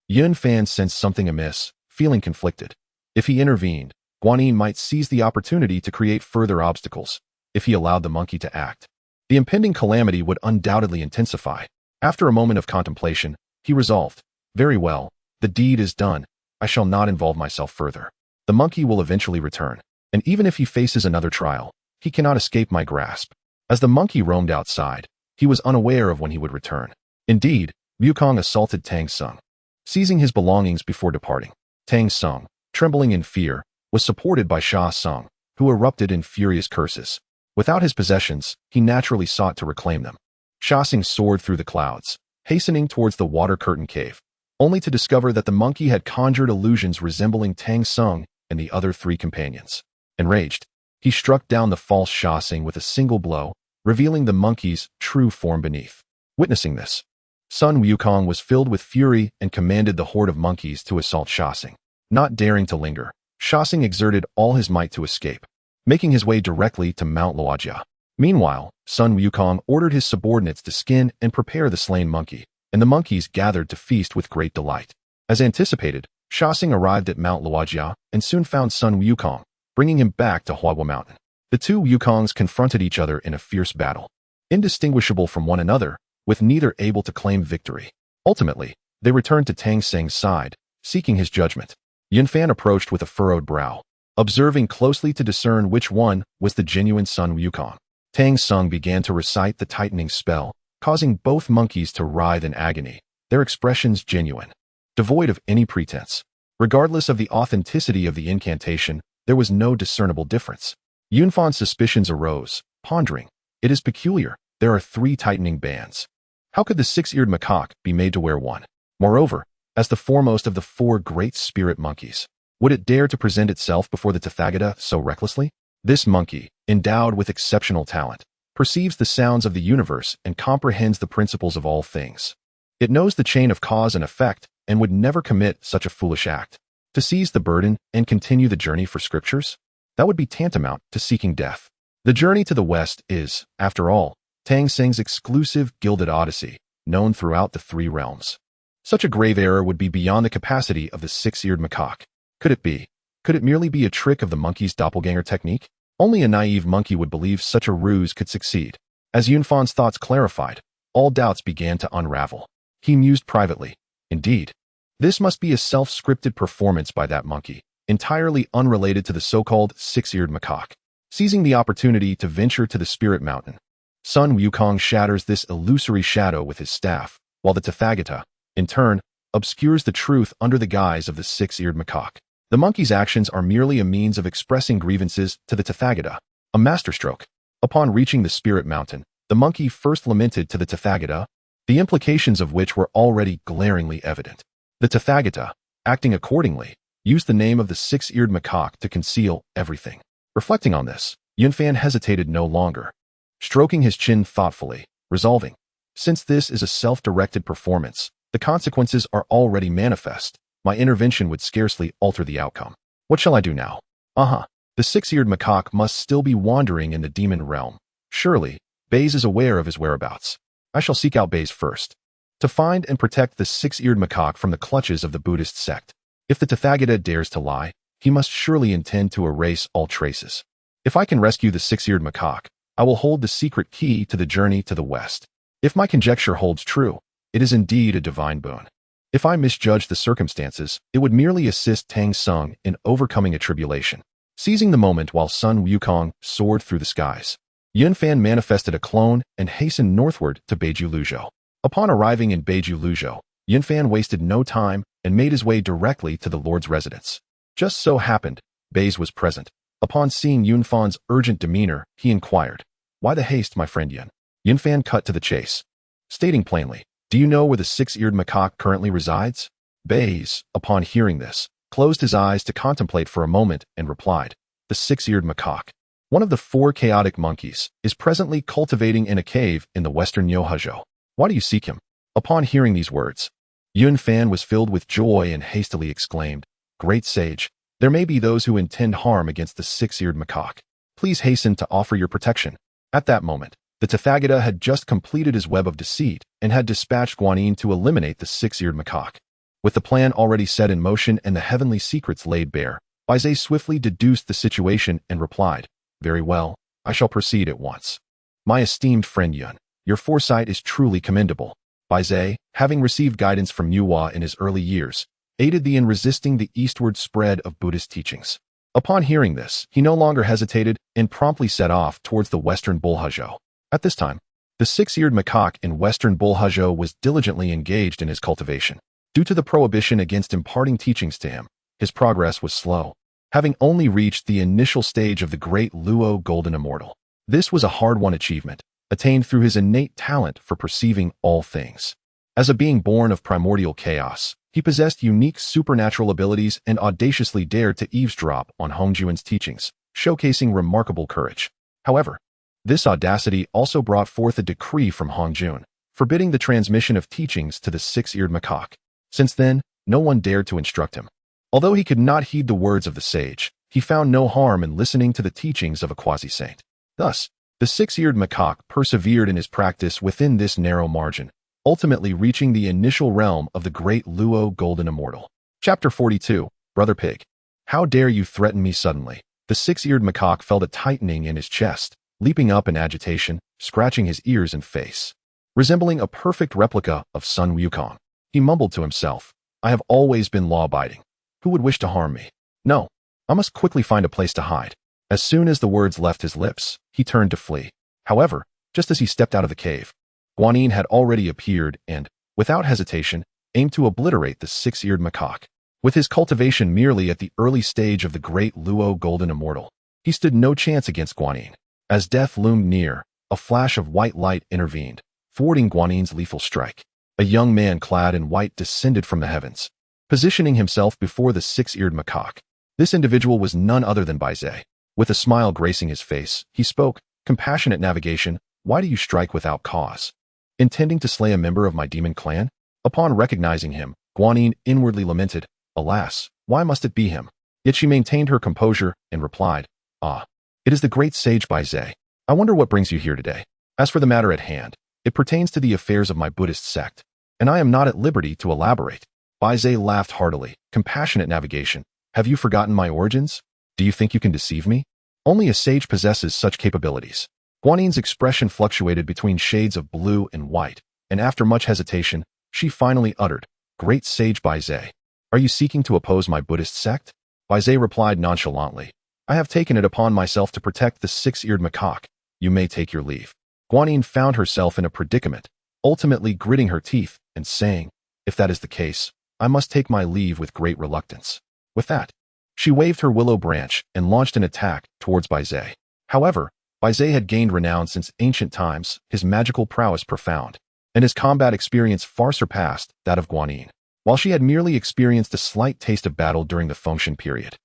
Yun Fan sensed something amiss, feeling conflicted. If he intervened, Guanyin might seize the opportunity to create further obstacles. If he allowed the monkey to act, the impending calamity would undoubtedly intensify. After a moment of contemplation, he resolved, "Very well, the deed is done. I shall not involve myself further. The monkey will eventually return, and even if he faces another trial, he cannot escape my grasp." As the monkey roamed outside, he was unaware of when he would return. Indeed, Wukong assaulted Tang Sung, seizing his belongings before departing. Tang Sung, trembling in fear, was supported by Sha Sung, who erupted in furious curses. Without his possessions, he naturally sought to reclaim them. Sha Sung soared through the clouds, hastening towards the water curtain cave, only to discover that the monkey had conjured illusions resembling Tang Sung and the other three companions. Enraged, he struck down the false Sha Sung with a single blow, revealing the monkey's true form beneath. Witnessing this, Sun Wukong was filled with fury and commanded the horde of monkeys to assault Sha Sung. Not daring to linger, Sha Sung exerted all his might to escape, making his way directly to Mount Luojia. Meanwhile, Sun Wukong ordered his subordinates to skin and prepare the slain monkey, and the monkeys gathered to feast with great delight. As anticipated, Sha Sung arrived at Mount Luojia and soon found Sun Wukong, bringing him back to Huanghuang Mountain. The two Wukongs confronted each other in a fierce battle, indistinguishable from one another, with neither able to claim victory. Ultimately, they returned to Tang Sung's side, seeking his judgment. Yun Fan approached with a furrowed brow, observing closely to discern which one was the genuine Sun Wukong. Tang Sung began to recite the tightening spell, causing both monkeys to writhe in agony, their expressions genuine, devoid of any pretense. Regardless of the authenticity of the incantation, there was no discernible difference. Yun Fan's suspicions arose, pondering, "It is peculiar, there are three tightening bands. How could the six-eared macaque be made to wear one? Moreover, as the foremost of the four great spirit monkeys, would it dare to present itself before the Tathagata so recklessly?" This monkey, endowed with exceptional talent, perceives the sounds of the universe and comprehends the principles of all things. It knows the chain of cause and effect and would never commit such a foolish act. To seize the burden and continue the journey for scriptures? That would be tantamount to seeking death. The journey to the west is, after all, Tang Sung's exclusive gilded odyssey, known throughout the three realms. Such a grave error would be beyond the capacity of the six-eared macaque. Could it be? Could it merely be a trick of the monkey's doppelganger technique? Only a naive monkey would believe such a ruse could succeed. As Yun Fan's thoughts clarified, all doubts began to unravel. He mused privately, "Indeed, this must be a self-scripted performance by that monkey, entirely unrelated to the so-called six-eared macaque, seizing the opportunity to venture to the spirit mountain." Sun Wukong shatters this illusory shadow with his staff, while the Tathagata, in turn, obscures the truth under the guise of the six-eared macaque. The monkey's actions are merely a means of expressing grievances to the Tathagata, a masterstroke. Upon reaching the spirit mountain, the monkey first lamented to the Tathagata, the implications of which were already glaringly evident. The Tathagata, acting accordingly, used the name of the six-eared macaque to conceal everything. Reflecting on this, Yun Fan hesitated no longer, stroking his chin thoughtfully, resolving, "Since this is a self-directed performance, the consequences are already manifest. My intervention would scarcely alter the outcome. What shall I do now? The six-eared macaque must still be wandering in the demon realm. Surely, Baze is aware of his whereabouts. I shall seek out Baze first, to find and protect the six-eared macaque from the clutches of the Buddhist sect. If the Tathagata dares to lie, he must surely intend to erase all traces. If I can rescue the six-eared macaque, I will hold the secret key to the journey to the west. If my conjecture holds true, it is indeed a divine boon. If I misjudge the circumstances, it would merely assist Tang Sung in overcoming a tribulation." Seizing the moment while Sun Wukong soared through the skies, Yun Fan manifested a clone and hastened northward to Beiju Luzhou. Upon arriving in Beiju Luzhou, Yun Fan wasted no time and made his way directly to the Lord's residence. Just so happened, Baze was present. Upon seeing Yun Fan's urgent demeanor, he inquired, Why the haste, my friend Yun? Yunfan cut to the chase, stating plainly, do you know where the six-eared macaque currently resides? Baze, upon hearing this, closed his eyes to contemplate for a moment and replied, the six-eared macaque, one of the 4 chaotic monkeys, is presently cultivating in a cave in the western Yohajo. Why do you seek him? Upon hearing these words, Yunfan was filled with joy and hastily exclaimed, Great sage, there may be those who intend harm against the six-eared macaque. Please hasten to offer your protection. At that moment, the Tathagata had just completed his web of deceit and had dispatched Guanyin to eliminate the six-eared macaque. With the plan already set in motion and the heavenly secrets laid bare, Baizé swiftly deduced the situation and replied, Very well, I shall proceed at once. My esteemed friend Yun, your foresight is truly commendable. Baizé, having received guidance from Yuhua in his early years, aided thee in resisting the eastward spread of Buddhist teachings. Upon hearing this, he no longer hesitated and promptly set off towards the western Bulhajo. At this time, the six-eared macaque in western Bulhajo was diligently engaged in his cultivation. Due to the prohibition against imparting teachings to him, his progress was slow, having only reached the initial stage of the great Luo Golden Immortal. This was a hard-won achievement, attained through his innate talent for perceiving all things. As a being born of primordial chaos, he possessed unique supernatural abilities and audaciously dared to eavesdrop on Hongjuan's teachings, showcasing remarkable courage. However, this audacity also brought forth a decree from Hongjuan, forbidding the transmission of teachings to the six-eared macaque. Since then, no one dared to instruct him. Although he could not heed the words of the sage, he found no harm in listening to the teachings of a quasi-saint. Thus, the six-eared macaque persevered in his practice within this narrow margin, ultimately reaching the initial realm of the great Luo Golden Immortal. Chapter 42, Brother Pig. How dare you threaten me suddenly? The six-eared macaque felt a tightening in his chest, leaping up in agitation, scratching his ears and face. Resembling a perfect replica of Sun Wukong, he mumbled to himself, I have always been law-abiding. Who would wish to harm me? No, I must quickly find a place to hide. As soon as the words left his lips, he turned to flee. However, just as he stepped out of the cave, Guanyin had already appeared and, without hesitation, aimed to obliterate the six-eared macaque. With his cultivation merely at the early stage of the great Luo Golden Immortal, he stood no chance against Guanyin. As death loomed near, a flash of white light intervened, thwarting Guanyin's lethal strike. A young man clad in white descended from the heavens, positioning himself before the six-eared macaque. This individual was none other than Baizé. With a smile gracing his face, he spoke, Compassionate navigation, why do you strike without cause? Intending to slay a member of my demon clan? Upon recognizing him, Guanyin inwardly lamented, Alas, why must it be him? Yet she maintained her composure and replied, Ah, it is the great sage Baizé. I wonder what brings you here today. As for the matter at hand, it pertains to the affairs of my Buddhist sect, and I am not at liberty to elaborate. Baizé laughed heartily. Compassionate navigation, have you forgotten my origins? Do you think you can deceive me? Only a sage possesses such capabilities. Guanyin's expression fluctuated between shades of blue and white, and after much hesitation, she finally uttered, Great sage Baizé, are you seeking to oppose my Buddhist sect? Baizé replied nonchalantly, I have taken it upon myself to protect the six-eared macaque. You may take your leave. Guanyin found herself in a predicament, ultimately gritting her teeth and saying, If that is the case, I must take my leave with great reluctance. With that, she waved her willow branch and launched an attack towards Baizé. However, Baizé had gained renown since ancient times, his magical prowess profound, and his combat experience far surpassed that of Guanyin. While she had merely experienced a slight taste of battle during the Fengshen period,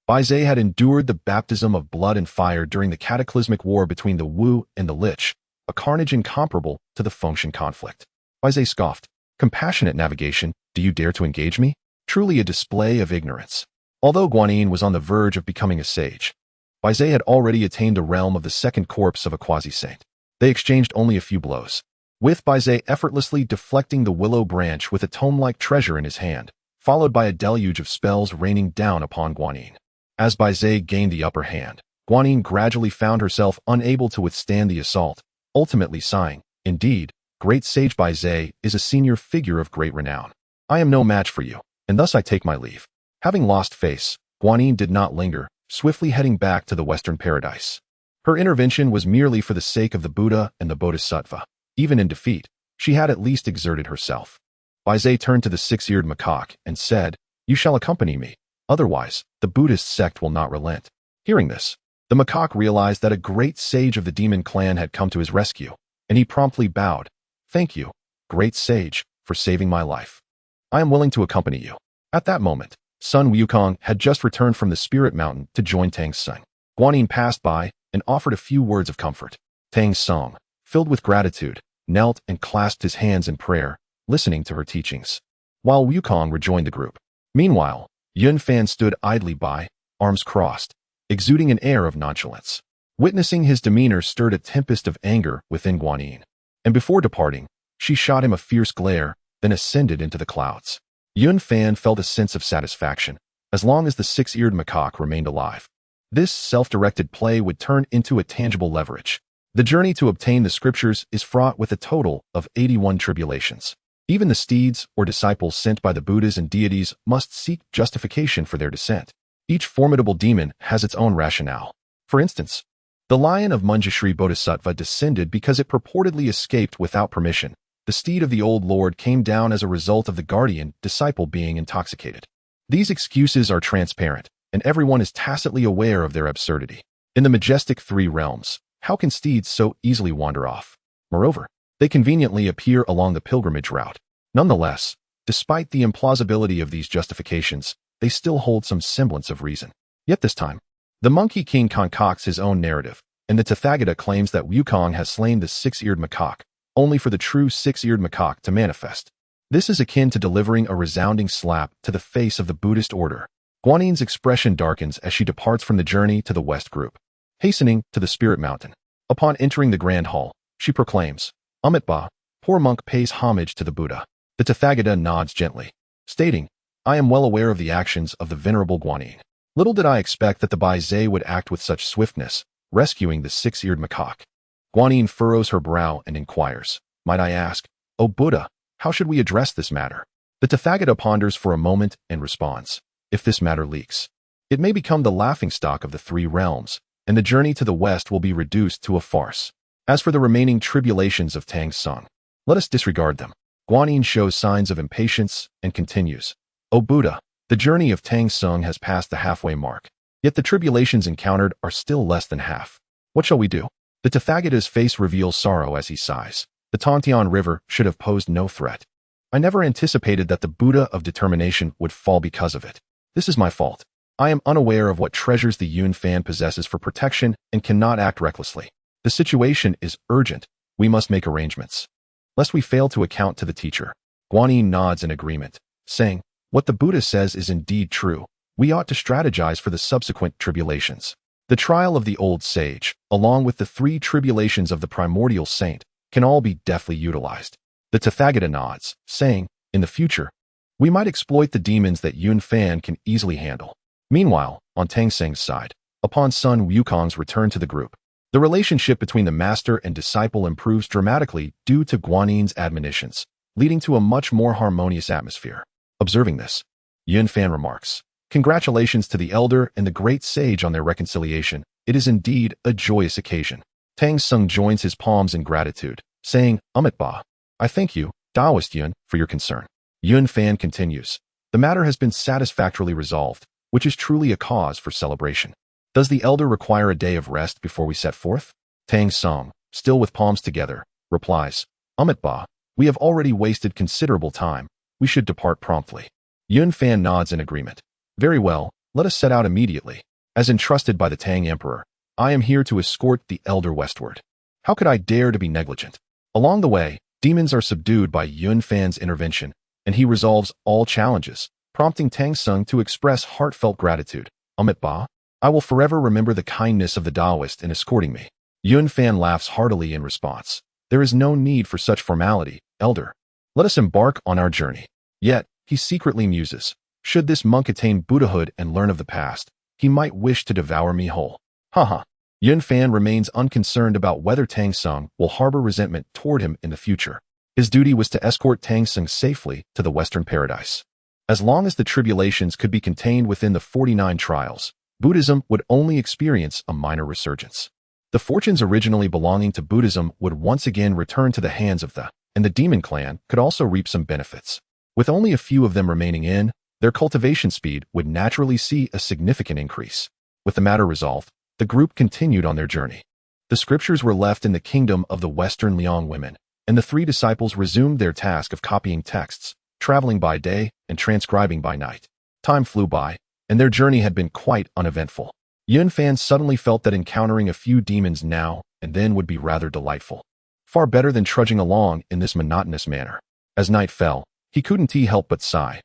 Baizé had endured the baptism of blood and fire during the cataclysmic war between the Wu and the Lich, a carnage incomparable to the Fengshen conflict. Baizé scoffed, Compassionate navigation, do you dare to engage me? Truly a display of ignorance. Although Guanyin was on the verge of becoming a sage, Baizé had already attained the realm of the second corpse of a quasi-saint. They exchanged only a few blows, with Baizé effortlessly deflecting the willow branch with a tome-like treasure in his hand, followed by a deluge of spells raining down upon Guanyin. As Baizé gained the upper hand, Guanyin gradually found herself unable to withstand the assault, ultimately sighing, Indeed, great sage Baizé is a senior figure of great renown. I am no match for you, and thus I take my leave. Having lost face, Guanyin did not linger, swiftly heading back to the Western Paradise. Her intervention was merely for the sake of the Buddha and the Bodhisattva. Even in defeat, she had at least exerted herself. Baizé turned to the six-eared macaque and said, You shall accompany me. Otherwise, the Buddhist sect will not relent. Hearing this, The macaque realized that a great sage of the demon clan had come to his rescue, and he promptly bowed. "Thank you, great sage, for saving my life. I am willing to accompany you." At that moment, Sun Wukong had just returned from the Spirit Mountain to join Tang Song. Guanyin passed by and offered a few words of comfort. Tang Song, filled with gratitude, knelt and clasped his hands in prayer, listening to her teachings, while Wukong rejoined the group. Meanwhile, Yun Fan stood idly by, arms crossed, exuding an air of nonchalance. Witnessing his demeanor stirred a tempest of anger within Guanyin, and before departing, she shot him a fierce glare, then ascended into the clouds. Yun Fan felt a sense of satisfaction, as long as the six-eared macaque remained alive. This self-directed play would turn into a tangible leverage. The journey to obtain the scriptures is fraught with a total of 81 tribulations. Even the steeds or disciples sent by the Buddhas and deities must seek justification for their descent. Each formidable demon has its own rationale. For instance, the lion of Manjushri Bodhisattva descended because it purportedly escaped without permission. The steed of the old lord came down as a result of the guardian disciple being intoxicated. These excuses are transparent, and everyone is tacitly aware of their absurdity. In the majestic three realms, how can steeds so easily wander off? Moreover, they conveniently appear along the pilgrimage route. Nonetheless, despite the implausibility of these justifications, they still hold some semblance of reason. Yet this time, the Monkey King concocts his own narrative, and the Tathagata claims that Wukong has slain the six-eared macaque, only for the true six-eared macaque to manifest. This is akin to delivering a resounding slap to the face of the Buddhist order. Guanyin's expression darkens as she departs from the journey to the West Group. Hastening to the Spirit Mountain, upon entering the Grand Hall, she proclaims, "Amitba, poor monk pays homage to the Buddha." The Tathagata nods gently, stating, "I am well aware of the actions of the Venerable Guanyin. Little did I expect that the Bai Zhe would act with such swiftness, rescuing the six-eared macaque." Guanyin furrows her brow and inquires, "Might I ask, O Buddha, how should we address this matter?" The Tathagata ponders for a moment and responds, "If this matter leaks, it may become the laughingstock of the three realms, and the journey to the west will be reduced to a farce. As for the remaining tribulations of Tang Song, let us disregard them." Guanyin shows signs of impatience and continues, "O Buddha, the journey of Tang Song has passed the halfway mark, yet the tribulations encountered are still less than half. What shall we do?" The Tathagata's face reveals sorrow as he sighs. "The Tontian River should have posed no threat. I never anticipated that the Buddha of determination would fall because of it. This is my fault. I am unaware of what treasures the Yun Fan possesses for protection and cannot act recklessly. The situation is urgent. We must make arrangements, lest we fail to account to the teacher." Guanyin nods in agreement, saying, "What the Buddha says is indeed true. We ought to strategize for the subsequent tribulations. The trial of the old sage, along with the three tribulations of the primordial saint, can all be deftly utilized." The Tathagata nods, saying, "In the future, we might exploit the demons that Yun Fan can easily handle." Meanwhile, on Tang Seng's side, upon Sun Wukong's return to the group, the relationship between the master and disciple improves dramatically due to Guanyin's admonitions, leading to a much more harmonious atmosphere. Observing this, Yun Fan remarks, "Congratulations to the elder and the great sage on their reconciliation. It is indeed a joyous occasion." Tang Song joins his palms in gratitude, saying, "Amitba, I thank you, Taoist Yun, for your concern." Yun Fan continues, "The matter has been satisfactorily resolved, which is truly a cause for celebration. Does the elder require a day of rest before we set forth?" Tang Song, still with palms together, replies, "Amitba, we have already wasted considerable time. We should depart promptly." Yun Fan nods in agreement. "Very well, let us set out immediately. As entrusted by the Tang Emperor, I am here to escort the elder westward. How could I dare to be negligent?" Along the way, demons are subdued by Yun Fan's intervention, and he resolves all challenges, prompting Tang Song to express heartfelt gratitude. "Amitba, I will forever remember the kindness of the Taoist in escorting me." Yun Fan laughs heartily in response. "There is no need for such formality, elder. Let us embark on our journey." Yet, he secretly muses, "Should this monk attain Buddhahood and learn of the past, he might wish to devour me whole." Haha. Yun Fan remains unconcerned about whether Tang Song will harbor resentment toward him in the future. His duty was to escort Tang Song safely to the Western Paradise. As long as the tribulations could be contained within the 49 trials, Buddhism would only experience a minor resurgence. The fortunes originally belonging to Buddhism would once again return to the hands of and the demon clan could also reap some benefits. With only a few of them remaining in, their cultivation speed would naturally see a significant increase. With the matter resolved, The group continued on their journey. The scriptures were left in the kingdom of the Western Liang women, and the three disciples resumed their task of copying texts, traveling by day and transcribing by night. Time flew by, and their journey had been quite uneventful. Yunfan suddenly felt that encountering a few demons now and then would be rather delightful. Far better than trudging along in this monotonous manner. As night fell, he couldn't help but sigh.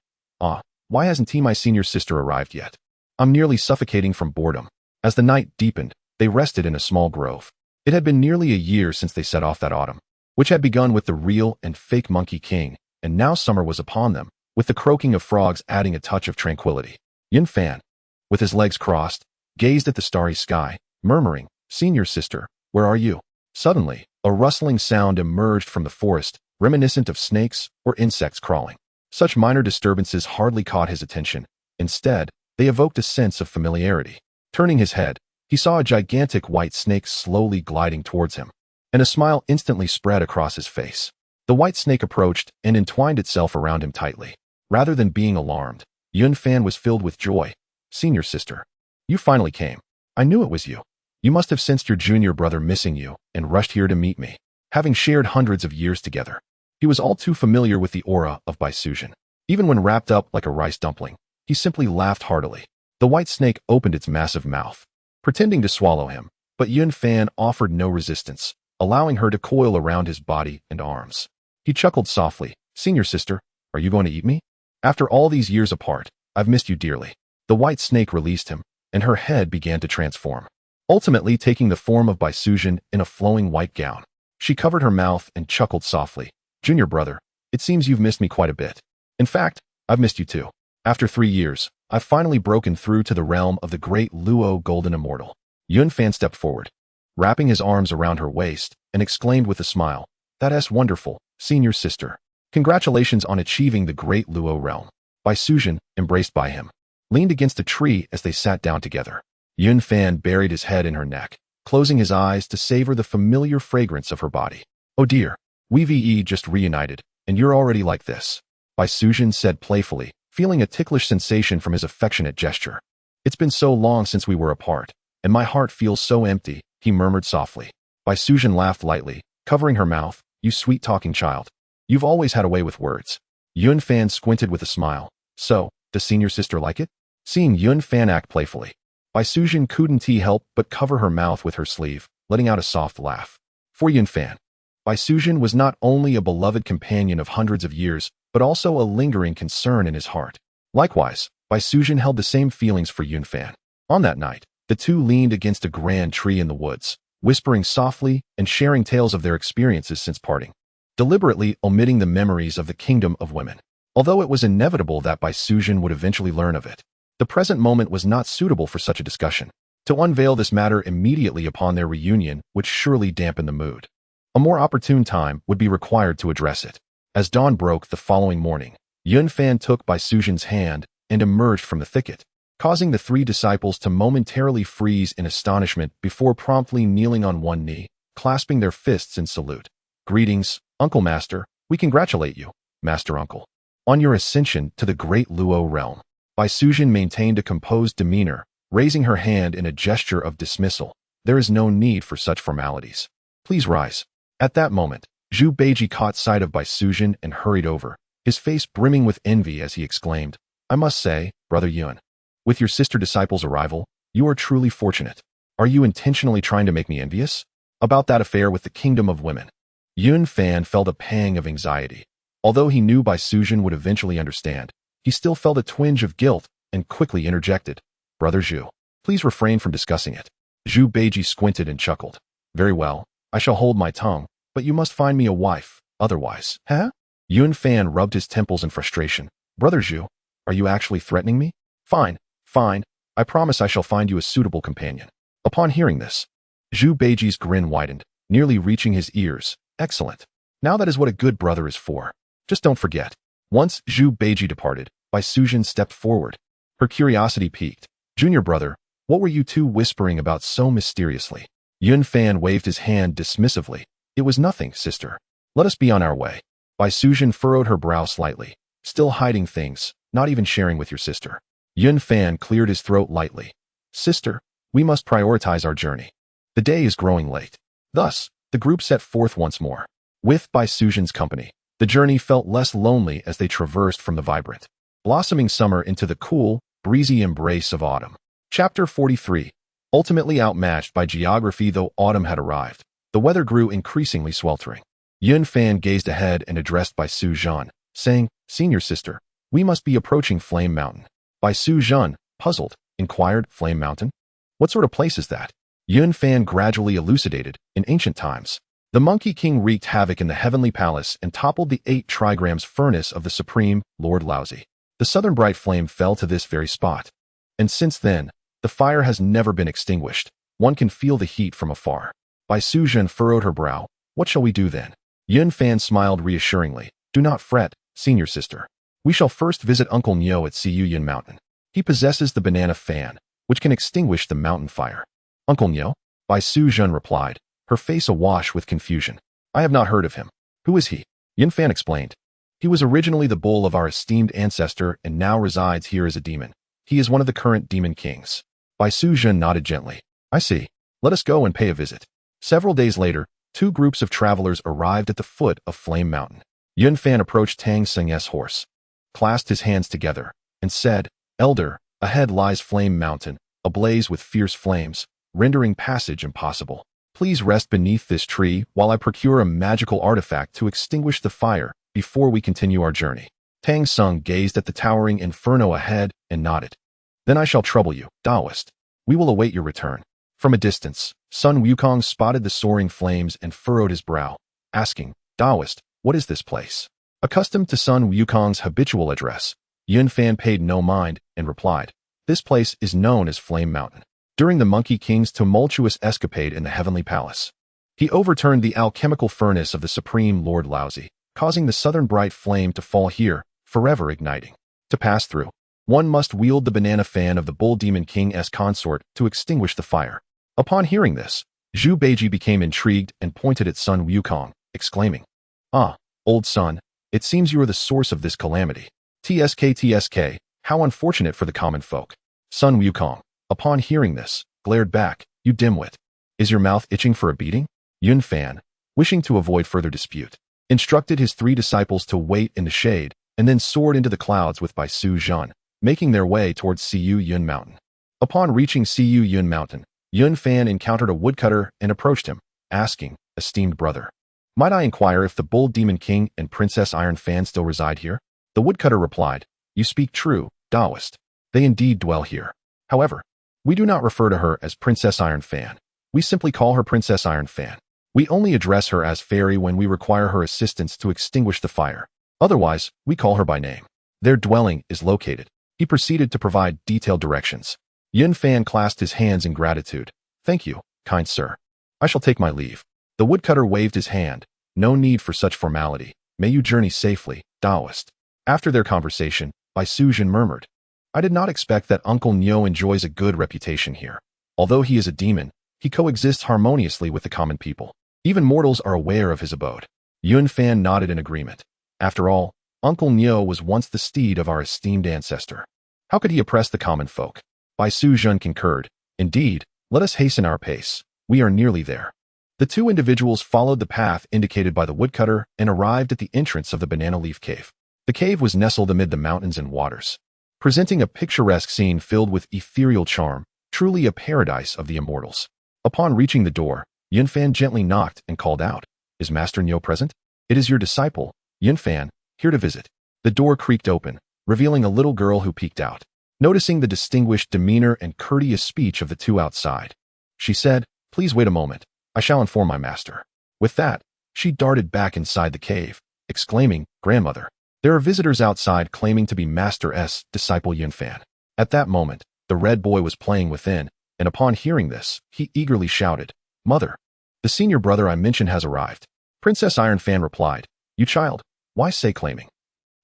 Why hasn't my senior sister arrived yet? I'm nearly suffocating from boredom. As the night deepened, they rested in a small grove. It had been nearly a year since they set off that autumn, which had begun with the real and fake Monkey King, and now summer was upon them, with the croaking of frogs adding a touch of tranquility. Yunfan, with his legs crossed, gazed at the starry sky, murmuring, "Senior sister, where are you?" Suddenly, a rustling sound emerged from the forest, reminiscent of snakes or insects crawling. Such minor disturbances hardly caught his attention. Instead, they evoked a sense of familiarity. Turning his head, he saw a gigantic white snake slowly gliding towards him, and a smile instantly spread across his face. The white snake approached and entwined itself around him tightly. Rather than being alarmed, Yunfan was filled with joy. "Senior sister, you finally came. I knew it was you. You must have sensed your junior brother missing you and rushed here to meet me." Having shared hundreds of years together, he was all too familiar with the aura of Baisujin. Even when wrapped up like a rice dumpling, he simply laughed heartily. The white snake opened its massive mouth, pretending to swallow him, but Yunfan offered no resistance, allowing her to coil around his body and arms. He chuckled softly. "Senior sister, are you going to eat me? After all these years apart, I've missed you dearly." The white snake released him, and her head began to transform, ultimately taking the form of Baisujin in a flowing white gown. She covered her mouth and chuckled softly. "Junior brother, it seems you've missed me quite a bit. In fact, I've missed you too. After 3 years, I've finally broken through to the realm of the great Luo Golden Immortal." Yunfan stepped forward, wrapping his arms around her waist, and exclaimed with a smile, "That's wonderful, senior sister. Congratulations on achieving the great Luo realm." Baisujin, embraced by him, leaned against a tree as they sat down together. Yunfan buried his head in her neck, closing his eyes to savor the familiar fragrance of her body. "Oh dear, we've just reunited, and you're already like this," Baisujin said playfully, feeling a ticklish sensation from his affectionate gesture. "It's been so long since we were apart, and my heart feels so empty," he murmured softly. Baisujin laughed lightly, covering her mouth. "You sweet-talking child. You've always had a way with words." Yunfan squinted with a smile. "So, does senior sister like it?" Seeing Yunfan act playfully, Baisujin couldn't help but cover her mouth with her sleeve, letting out a soft laugh. For Yunfan, Baisujin was not only a beloved companion of hundreds of years, but also a lingering concern in his heart. Likewise, Baisujin held the same feelings for Yunfan. On that night, the two leaned against a grand tree in the woods, whispering softly and sharing tales of their experiences since parting, deliberately omitting the memories of the kingdom of women. Although it was inevitable that Baisujin would eventually learn of it, the present moment was not suitable for such a discussion. To unveil this matter immediately upon their reunion would surely dampen the mood. A more opportune time would be required to address it. As dawn broke the following morning, Yunfan took Baisujin's hand and emerged from the thicket, causing the three disciples to momentarily freeze in astonishment before promptly kneeling on one knee, clasping their fists in salute. "Greetings, Uncle Master. We congratulate you, Master Uncle, on your ascension to the great Luo realm." Baisujin maintained a composed demeanor, raising her hand in a gesture of dismissal. "There is no need for such formalities. Please rise." At that moment, Zhu Beiji caught sight of Baisujin and hurried over, his face brimming with envy as he exclaimed, "I must say, Brother Yun, with your sister disciple's arrival, you are truly fortunate. Are you intentionally trying to make me envious about that affair with the kingdom of women?" Yunfan felt a pang of anxiety. Although he knew Baisujin would eventually understand, he still felt a twinge of guilt and quickly interjected, "Brother Zhu, please refrain from discussing it." Zhu Beiji squinted and chuckled. "Very well, I shall hold my tongue, but you must find me a wife, otherwise." "Huh?" Yunfan rubbed his temples in frustration. "Brother Zhu, are you actually threatening me?" Fine. I promise I shall find you a suitable companion." Upon hearing this, Zhu Beiji's grin widened, nearly reaching his ears. "Excellent. Now that is what a good brother is for. Just don't forget." Once Zhu Beiji departed, Baisujin stepped forward. Her curiosity piqued. "Junior brother, what were you two whispering about so mysteriously?" Yunfan waved his hand dismissively. "It was nothing, sister. Let us be on our way." Baisujin furrowed her brow slightly. "Still hiding things, not even sharing with your sister." Yunfan cleared his throat lightly. "Sister, We must prioritize our journey. The day is growing late. Thus, the group set forth once more. With Bai Suzhen's company, the journey felt less lonely as they traversed from the vibrant, blossoming summer into the cool, breezy embrace of autumn. Chapter 43. Ultimately outmatched by geography though autumn had arrived, the weather grew increasingly sweltering. Yun Fan gazed ahead and addressed Bai Suzhen, saying, "Senior sister, we must be approaching Flame Mountain." Bai Suzhen, puzzled, inquired, "Flame Mountain? What sort of place is that?" Yun Fan gradually elucidated. In ancient times, the Monkey King wreaked havoc in the heavenly palace and toppled the 8 trigrams furnace of the supreme Lord Laozi. The southern bright flame fell to this very spot. And since then, the fire has never been extinguished. One can feel the heat from afar. Bai Suzhen furrowed her brow. "What shall we do then?" Yun Fan smiled reassuringly. "Do not fret, senior sister. We shall first visit Uncle Nyo at Yun Mountain. He possesses the banana fan, which can extinguish the mountain fire." "Uncle Nyo?" Bai Suzhen replied, her face awash with confusion. "I have not heard of him. Who is he?" Yun Fan explained. "He was originally the bull of our esteemed ancestor and now resides here as a demon. He is one of the current demon kings." Bai Suzhen nodded gently. "I see. Let us go and pay a visit." Several days later, 2 groups of travelers arrived at the foot of Flame Mountain. Yun Fan approached Tang Seng's horse, clasped his hands together, and said, "Elder, ahead lies Flame Mountain, ablaze with fierce flames, rendering passage impossible. Please rest beneath this tree while I procure a magical artifact to extinguish the fire before we continue our journey." Tang Seng gazed at the towering inferno ahead and nodded. "Then I shall trouble you, Taoist. We will await your return." From a distance, Sun Wukong spotted the soaring flames and furrowed his brow, asking, "Taoist, what is this place?" Accustomed to Sun Wukong's habitual address, Yun Fan paid no mind and replied, "This place is known as Flame Mountain. During the Monkey King's tumultuous escapade in the Heavenly Palace, he overturned the alchemical furnace of the Supreme Lord Laozi, causing the southern bright flame to fall here, forever igniting. To pass through, one must wield the banana fan of the Bull Demon King's consort to extinguish the fire." Upon hearing this, Zhu Beiji became intrigued and pointed at Sun Wukong, exclaiming, "Ah, old son, it seems you are the source of this calamity. TSK, how unfortunate for the common folk." Sun Wukong, upon hearing this, glared back, "You dimwit. Is your mouth itching for a beating?" Yun Fan, wishing to avoid further dispute, instructed his 3 disciples to wait in the shade and then soared into the clouds with Bai Suzhen, making their way towards Yun Mountain. Upon reaching Yun Mountain, Yun Fan encountered a woodcutter and approached him, asking, "Esteemed brother, might I inquire if the Bull Demon King and Princess Iron Fan still reside here?" The woodcutter replied, "You speak true, Taoist. They indeed dwell here. However, we do not refer to her as Princess Iron Fan. We simply call her Princess Iron Fan. We only address her as Fairy when we require her assistance to extinguish the fire. Otherwise, we call her by name. Their dwelling is located." He proceeded to provide detailed directions. Yun Fan clasped his hands in gratitude. "Thank you, kind sir. I shall take my leave." The woodcutter waved his hand. "No need for such formality. May you journey safely, Taoist." After their conversation, Bai Suzhen murmured, "I did not expect that Uncle Nyo enjoys a good reputation here. Although he is a demon, he coexists harmoniously with the common people. Even mortals are aware of his abode." Yun Fan nodded in agreement. After all, Uncle Nyo was once the steed of our esteemed ancestor. How could he oppress the common folk? Bai Suzhen concurred. "Indeed, let us hasten our pace. We are nearly there." The 2 individuals followed the path indicated by the woodcutter and arrived at the entrance of the banana leaf cave. The cave was nestled amid the mountains and waters, presenting a picturesque scene filled with ethereal charm, truly a paradise of the immortals. Upon reaching the door, Yun Fan gently knocked and called out, "Is Master Nyo present?" "It is your disciple, Yun Fan, here to visit." The door creaked open, revealing a little girl who peeked out. Noticing the distinguished demeanor and courteous speech of the 2 outside, she said, "Please wait a moment. I shall inform my master." With that, she darted back inside the cave, exclaiming, "Grandmother, there are visitors outside claiming to be Master S. disciple Yun Fan." At that moment, the red boy was playing within, and upon hearing this, he eagerly shouted, "Mother, the senior brother I mentioned has arrived." Princess Iron Fan replied, "You child, why say claiming?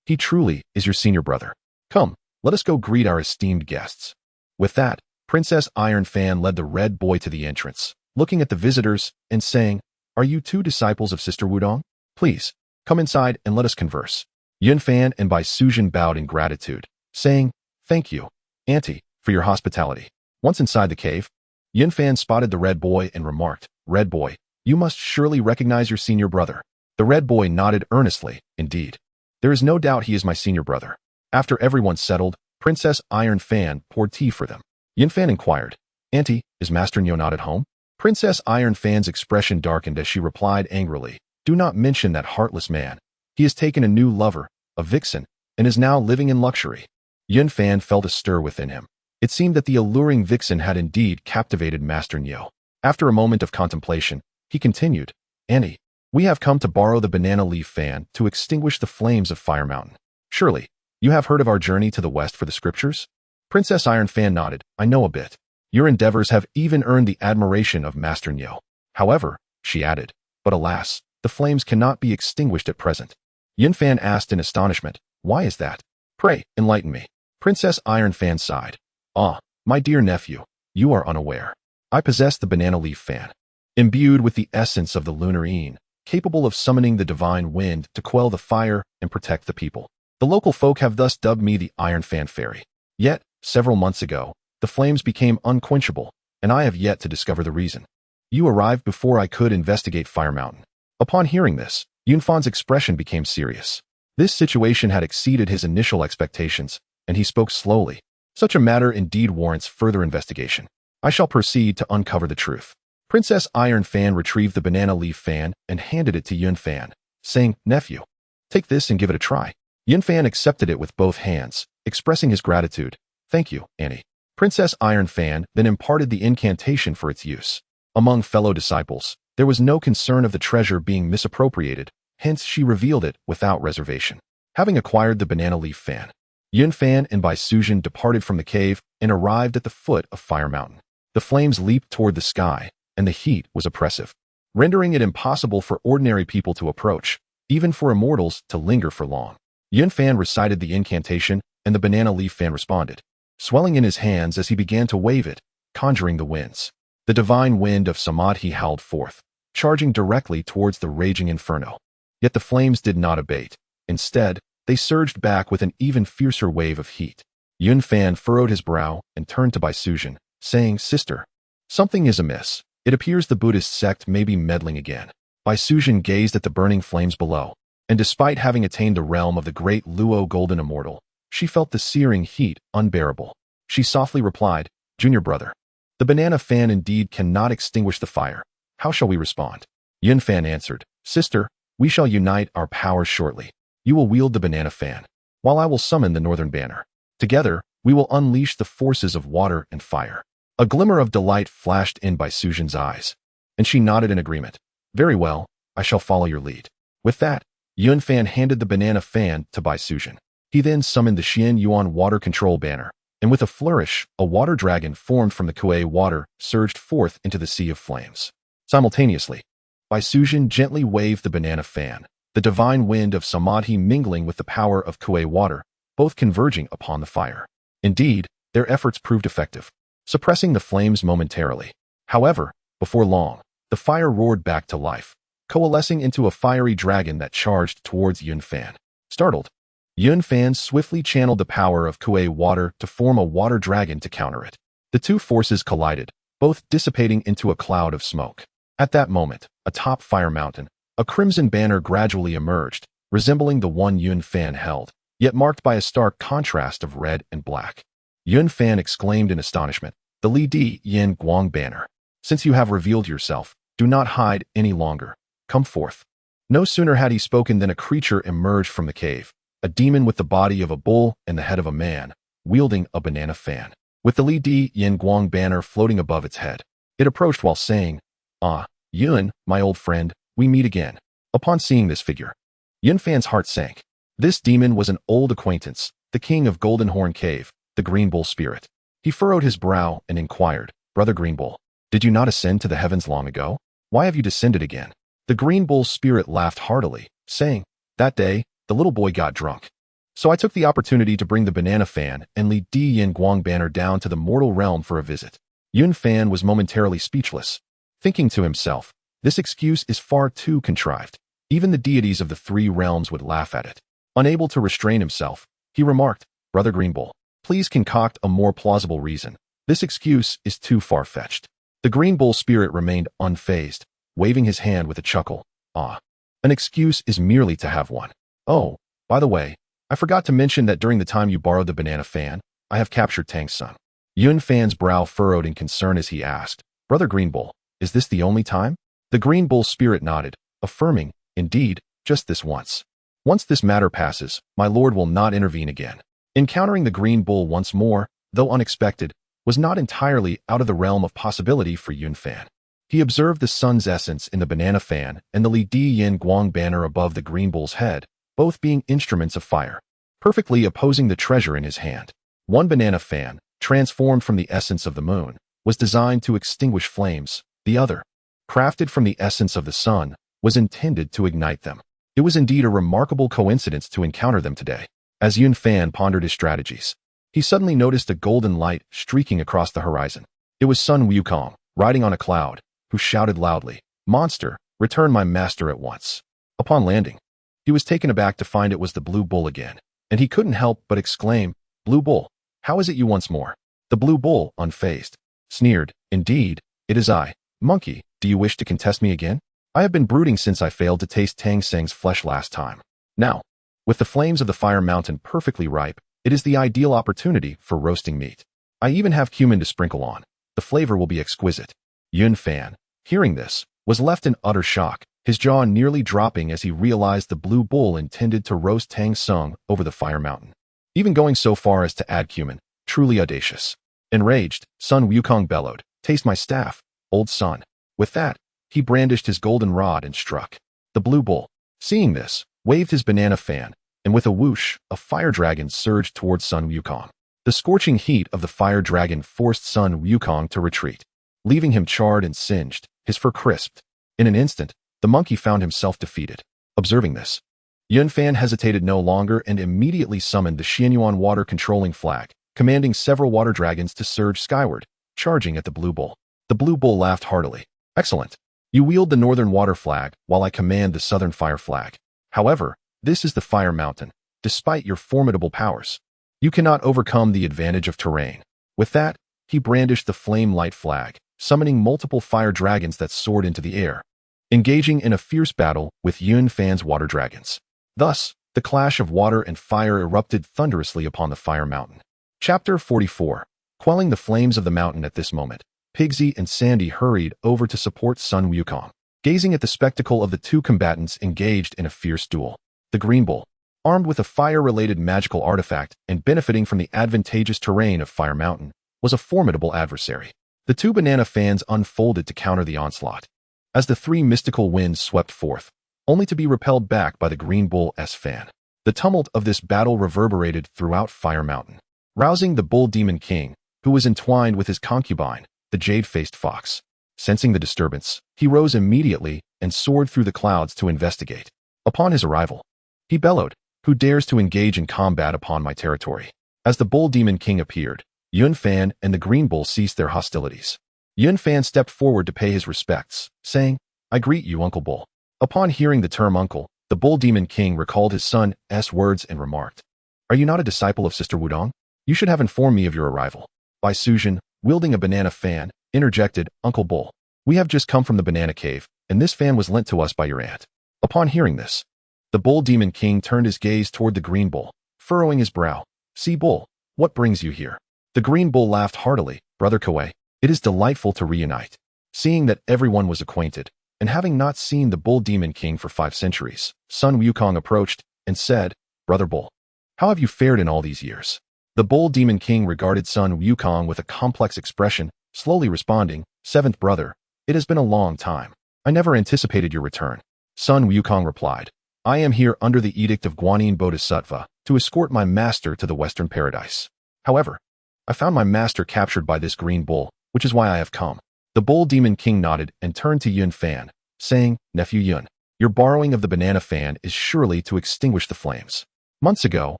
He truly is your senior brother. Come, let us go greet our esteemed guests." With that, Princess Iron Fan led the red boy to the entrance, looking at the visitors and saying, "Are you 2 disciples of Sister Wudong? Please, come inside and let us converse." Yun Fan and Bai Suzhen bowed in gratitude, saying, "Thank you, Auntie, for your hospitality." Once inside the cave, Yin Fan spotted the red boy and remarked, "Red boy, you must surely recognize your senior brother." The red boy nodded earnestly. "Indeed. There is no doubt he is my senior brother." After everyone settled, Princess Iron Fan poured tea for them. Yin Fan inquired, "Auntie, is Master Nyo not at home?" Princess Iron Fan's expression darkened as she replied angrily, "Do not mention that heartless man. He has taken a new lover, a vixen, and is now living in luxury." Yin Fan felt a stir within him. It seemed that the alluring vixen had indeed captivated Master Nyo. After a moment of contemplation, he continued, "Auntie, we have come to borrow the banana leaf fan to extinguish the flames of Fire Mountain. Surely, you have heard of our journey to the west for the scriptures?" Princess Iron Fan nodded. "I know a bit. Your endeavors have even earned the admiration of Master Nyo. However," she added, "but alas, the flames cannot be extinguished at present." Yin Fan asked in astonishment, "Why is that? Pray, enlighten me." Princess Iron Fan sighed. "Ah, my dear nephew, you are unaware. I possess the banana leaf fan, imbued with the essence of the lunar Yin, capable of summoning the divine wind to quell the fire and protect the people. The local folk have thus dubbed me the Iron Fan Fairy. Yet, several months ago, the flames became unquenchable, and I have yet to discover the reason. You arrived before I could investigate Fire Mountain." Upon hearing this, Yunfan's expression became serious. This situation had exceeded his initial expectations, and he spoke slowly. "Such a matter indeed warrants further investigation. I shall proceed to uncover the truth." Princess Iron Fan retrieved the banana leaf fan and handed it to Yun Fan, saying, "Nephew, take this and give it a try." Yun Fan accepted it with both hands, expressing his gratitude. "Thank you, Annie." Princess Iron Fan then imparted the incantation for its use. Among fellow disciples, there was no concern of the treasure being misappropriated, hence she revealed it without reservation. Having acquired the banana leaf fan, Yun Fan and Bai Sujin departed from the cave and arrived at the foot of Fire Mountain. The flames leaped toward the sky, and the heat was oppressive, rendering it impossible for ordinary people to approach, even for immortals to linger for long. Yun Fan recited the incantation, and the banana leaf fan responded, swelling in his hands as he began to wave it, conjuring the winds. The divine wind of Samadhi howled forth, charging directly towards the raging inferno. Yet the flames did not abate. Instead, they surged back with an even fiercer wave of heat. Yun Fan furrowed his brow and turned to Bai Sujin, saying, "Sister, something is amiss. It appears the Buddhist sect may be meddling again." Bai Sujin gazed at the burning flames below, and despite having attained the realm of the great Luo Golden Immortal, she felt the searing heat unbearable. She softly replied, "Junior brother, the banana fan indeed cannot extinguish the fire. How shall we respond?" Yun Fan answered, "Sister, we shall unite our powers shortly. You will wield the banana fan, while I will summon the northern banner. Together, we will unleash the forces of water and fire." A glimmer of delight flashed in Bai Sujin's eyes, and she nodded in agreement. "Very well, I shall follow your lead." With that, Yun Fan handed the banana fan to Bai Sujin. He then summoned the Xian Yuan water control banner, and with a flourish, a water dragon formed from the Kuei water surged forth into the sea of flames. Simultaneously, Bai Sujin gently waved the banana fan, the divine wind of Samadhi mingling with the power of Kuei water, both converging upon the fire. Indeed, their efforts proved effective, suppressing the flames momentarily. However, before long, the fire roared back to life, coalescing into a fiery dragon that charged towards Yun Fan. Startled, Yun Fan swiftly channeled the power of Kuei water to form a water dragon to counter it. The two forces collided, both dissipating into a cloud of smoke. At that moment, atop Fire Mountain, a crimson banner gradually emerged, resembling the one Yun Fan held, yet marked by a stark contrast of red and black. Yun Fan exclaimed in astonishment, "The Li Di Yin Guang banner. Since you have revealed yourself, do not hide any longer. Come forth." No sooner had he spoken than a creature emerged from the cave, a demon with the body of a bull and the head of a man, wielding a banana fan. With the Li Di Yin Guang banner floating above its head, it approached while saying, "Ah, Yun, my old friend, we meet again." Upon seeing this figure, Yun Fan's heart sank. This demon was an old acquaintance, the king of Golden Horn Cave, the Green Bull spirit. He furrowed his brow and inquired, "Brother Green Bull, did you not ascend to the heavens long ago? Why have you descended again?" The Green Bull spirit laughed heartily, saying, "That day, the little boy got drunk. So I took the opportunity to bring the banana fan and Li Di Yin Guang banner down to the mortal realm for a visit." Yun Fan was momentarily speechless, thinking to himself, this excuse is far too contrived. Even the deities of the three realms would laugh at it. Unable to restrain himself, he remarked, "Brother Green Bull, please concoct a more plausible reason. This excuse is too far-fetched." The green bull spirit remained unfazed, waving his hand with a chuckle. Ah, an excuse is merely to have one. Oh, by the way, I forgot to mention that during the time you borrowed the banana fan, I have captured Tang's son. Yun Fan's brow furrowed in concern as he asked, Brother Green Bull, is this the only time? The green bull spirit nodded, affirming, indeed, just this once. Once this matter passes, my lord will not intervene again. Encountering the green bull once more, though unexpected, was not entirely out of the realm of possibility for Yun Fan. He observed the sun's essence in the banana fan and the Li Di Yin Guang banner above the green bull's head, both being instruments of fire, perfectly opposing the treasure in his hand. One banana fan, transformed from the essence of the moon, was designed to extinguish flames. The other, crafted from the essence of the sun, was intended to ignite them. It was indeed a remarkable coincidence to encounter them today. As Yun Fan pondered his strategies, he suddenly noticed a golden light streaking across the horizon. It was Sun Wukong, riding on a cloud, who shouted loudly, Monster, return my master at once. Upon landing, he was taken aback to find it was the blue bull again, and he couldn't help but exclaim, Blue bull, how is it you once more? The blue bull, unfazed, sneered, Indeed, it is I. Monkey, do you wish to contest me again? I have been brooding since I failed to taste Tang Seng's flesh last time. Now, with the flames of the fire mountain perfectly ripe, it is the ideal opportunity for roasting meat. I even have cumin to sprinkle on. The flavor will be exquisite. Yun Fan, hearing this, was left in utter shock, his jaw nearly dropping as he realized the blue bull intended to roast Tang Seng over the fire mountain. Even going so far as to add cumin, truly audacious. Enraged, Sun Wukong bellowed, Taste my staff, old son. With that, he brandished his golden rod and struck. The blue bull, seeing this, waved his banana fan, and with a whoosh, a fire dragon surged towards Sun Wukong. The scorching heat of the fire dragon forced Sun Wukong to retreat, leaving him charred and singed, his fur crisped. In an instant, the monkey found himself defeated. Observing this, Yun Fan hesitated no longer and immediately summoned the Xianyuan water controlling flag, commanding several water dragons to surge skyward, charging at the blue bull. The blue bull laughed heartily. Excellent. You wield the northern water flag while I command the southern fire flag. However, this is the fire mountain. Despite your formidable powers, you cannot overcome the advantage of terrain. With that, he brandished the flame light flag, summoning multiple fire dragons that soared into the air, engaging in a fierce battle with Yun Fan's water dragons. Thus, the clash of water and fire erupted thunderously upon the fire mountain. Chapter 44. Quelling the flames of the mountain. At this moment, Pigsy and Sandy hurried over to support Sun Wukong, gazing at the spectacle of the two combatants engaged in a fierce duel. The green bull, armed with a fire-related magical artifact and benefiting from the advantageous terrain of Fire Mountain, was a formidable adversary. The two banana fans unfolded to counter the onslaught, as the three mystical winds swept forth, only to be repelled back by the green bull's fan. The tumult of this battle reverberated throughout Fire Mountain, rousing the bull demon king, who was entwined with his concubine, the jade-faced fox. Sensing the disturbance, he rose immediately and soared through the clouds to investigate. Upon his arrival, he bellowed, Who dares to engage in combat upon my territory? As the bull demon king appeared, Yun Fan and the green bull ceased their hostilities. Yun Fan stepped forward to pay his respects, saying, I greet you, Uncle Bull. Upon hearing the term uncle, the bull demon king recalled his son's words and remarked, Are you not a disciple of Sister Wudong? You should have informed me of your arrival. Bai Suzhen, wielding a banana fan, interjected, Uncle Bull. We have just come from the banana cave, and this fan was lent to us by your aunt. Upon hearing this, the bull demon king turned his gaze toward the green bull, furrowing his brow. See, bull, what brings you here? The green bull laughed heartily. Brother Koei, it is delightful to reunite. Seeing that everyone was acquainted, and having not seen the bull demon king for 5 centuries, Sun Wukong approached and said, Brother Bull, how have you fared in all these years? The bull demon king regarded Sun Wukong with a complex expression, slowly responding, Seventh brother, it has been a long time. I never anticipated your return. Sun Wukong replied, I am here under the edict of Guanyin Bodhisattva to escort my master to the Western Paradise. However, I found my master captured by this green bull, which is why I have come. The bull demon king nodded and turned to Yun Fan, saying, Nephew Yun, your borrowing of the banana fan is surely to extinguish the flames. Months ago,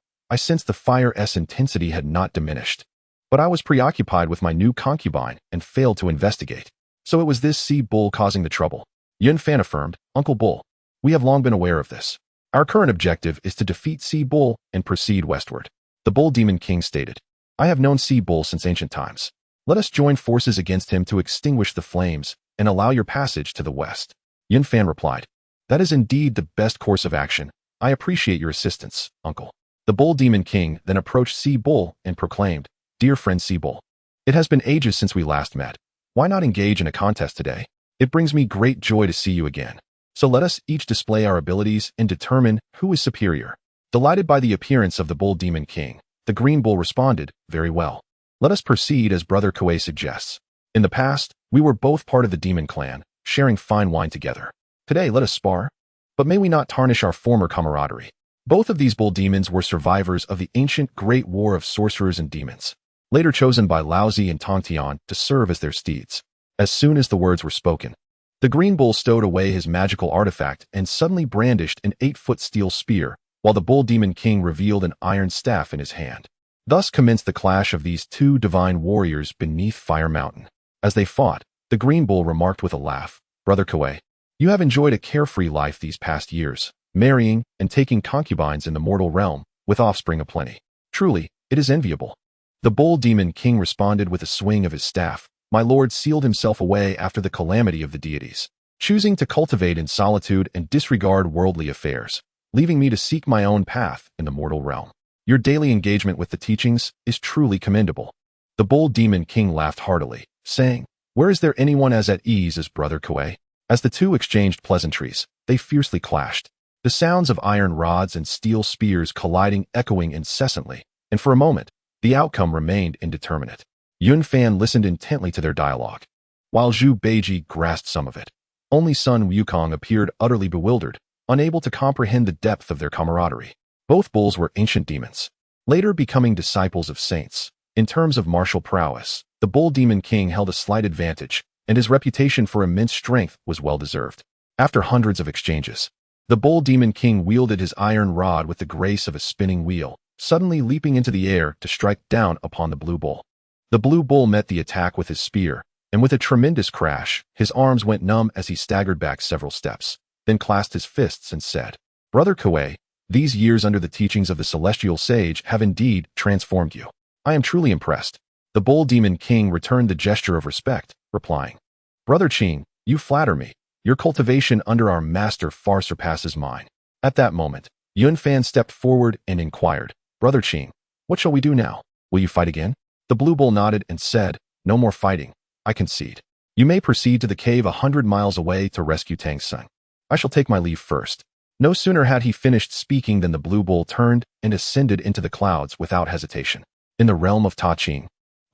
I sensed the fire's intensity had not diminished, but I was preoccupied with my new concubine and failed to investigate. So it was this sea bull causing the trouble. Yun Fan affirmed, Uncle Bull, we have long been aware of this. Our current objective is to defeat Sea Bull and proceed westward. The bull demon king stated, I have known Sea Bull since ancient times. Let us join forces against him to extinguish the flames and allow your passage to the west. Yunfan replied, that is indeed the best course of action. I appreciate your assistance, uncle. The Bull Demon King then approached Sea Bull and proclaimed, dear friend Sea Bull, it has been ages since we last met. Why not engage in a contest today? It brings me great joy to see you again. So let us each display our abilities and determine who is superior. Delighted by the appearance of the Bull Demon King, the Green Bull responded, very well. Let us proceed as Brother Kuei suggests. In the past, we were both part of the Demon Clan, sharing fine wine together. Today, let us spar. But may we not tarnish our former camaraderie. Both of these bull demons were survivors of the ancient Great War of Sorcerers and Demons, later chosen by Laozi and Tongtian to serve as their steeds. As soon as the words were spoken, the Green Bull stowed away his magical artifact and suddenly brandished an 8-foot steel spear, while the Bull Demon King revealed an iron staff in his hand. Thus commenced the clash of these two divine warriors beneath Fire Mountain. As they fought, the Green Bull remarked with a laugh, Brother Kuei, you have enjoyed a carefree life these past years, marrying and taking concubines in the mortal realm, with offspring aplenty. Truly, it is enviable. The Bull Demon King responded with a swing of his staff. My lord sealed himself away after the calamity of the deities, choosing to cultivate in solitude and disregard worldly affairs, leaving me to seek my own path in the mortal realm. Your daily engagement with the teachings is truly commendable. The Bull Demon King laughed heartily, saying, where is there anyone as at ease as Brother Kuei? As the two exchanged pleasantries, they fiercely clashed, the sounds of iron rods and steel spears colliding echoing incessantly, and for a moment, the outcome remained indeterminate. Yunfan listened intently to their dialogue, while Zhu Beiji grasped some of it. Only Sun Wukong appeared utterly bewildered, unable to comprehend the depth of their camaraderie. Both bulls were ancient demons, later becoming disciples of saints. In terms of martial prowess, the Bull Demon King held a slight advantage, and his reputation for immense strength was well-deserved. After hundreds of exchanges, the Bull Demon King wielded his iron rod with the grace of a spinning wheel, suddenly leaping into the air to strike down upon the Blue Bull. The Blue Bull met the attack with his spear, and with a tremendous crash, his arms went numb as he staggered back several steps, then clasped his fists and said, Brother Kuei, these years under the teachings of the Celestial Sage have indeed transformed you. I am truly impressed. The Bull Demon King returned the gesture of respect, replying, Brother Qing, you flatter me. Your cultivation under our master far surpasses mine. At that moment, Yunfan stepped forward and inquired, Brother Qing, what shall we do now? Will you fight again? The Blue Bull nodded and said, no more fighting. I concede. You may proceed to the cave 100 miles away to rescue Tang Sun. I shall take my leave first. No sooner had he finished speaking than the Blue Bull turned and ascended into the clouds without hesitation. In the realm of Ta Qing,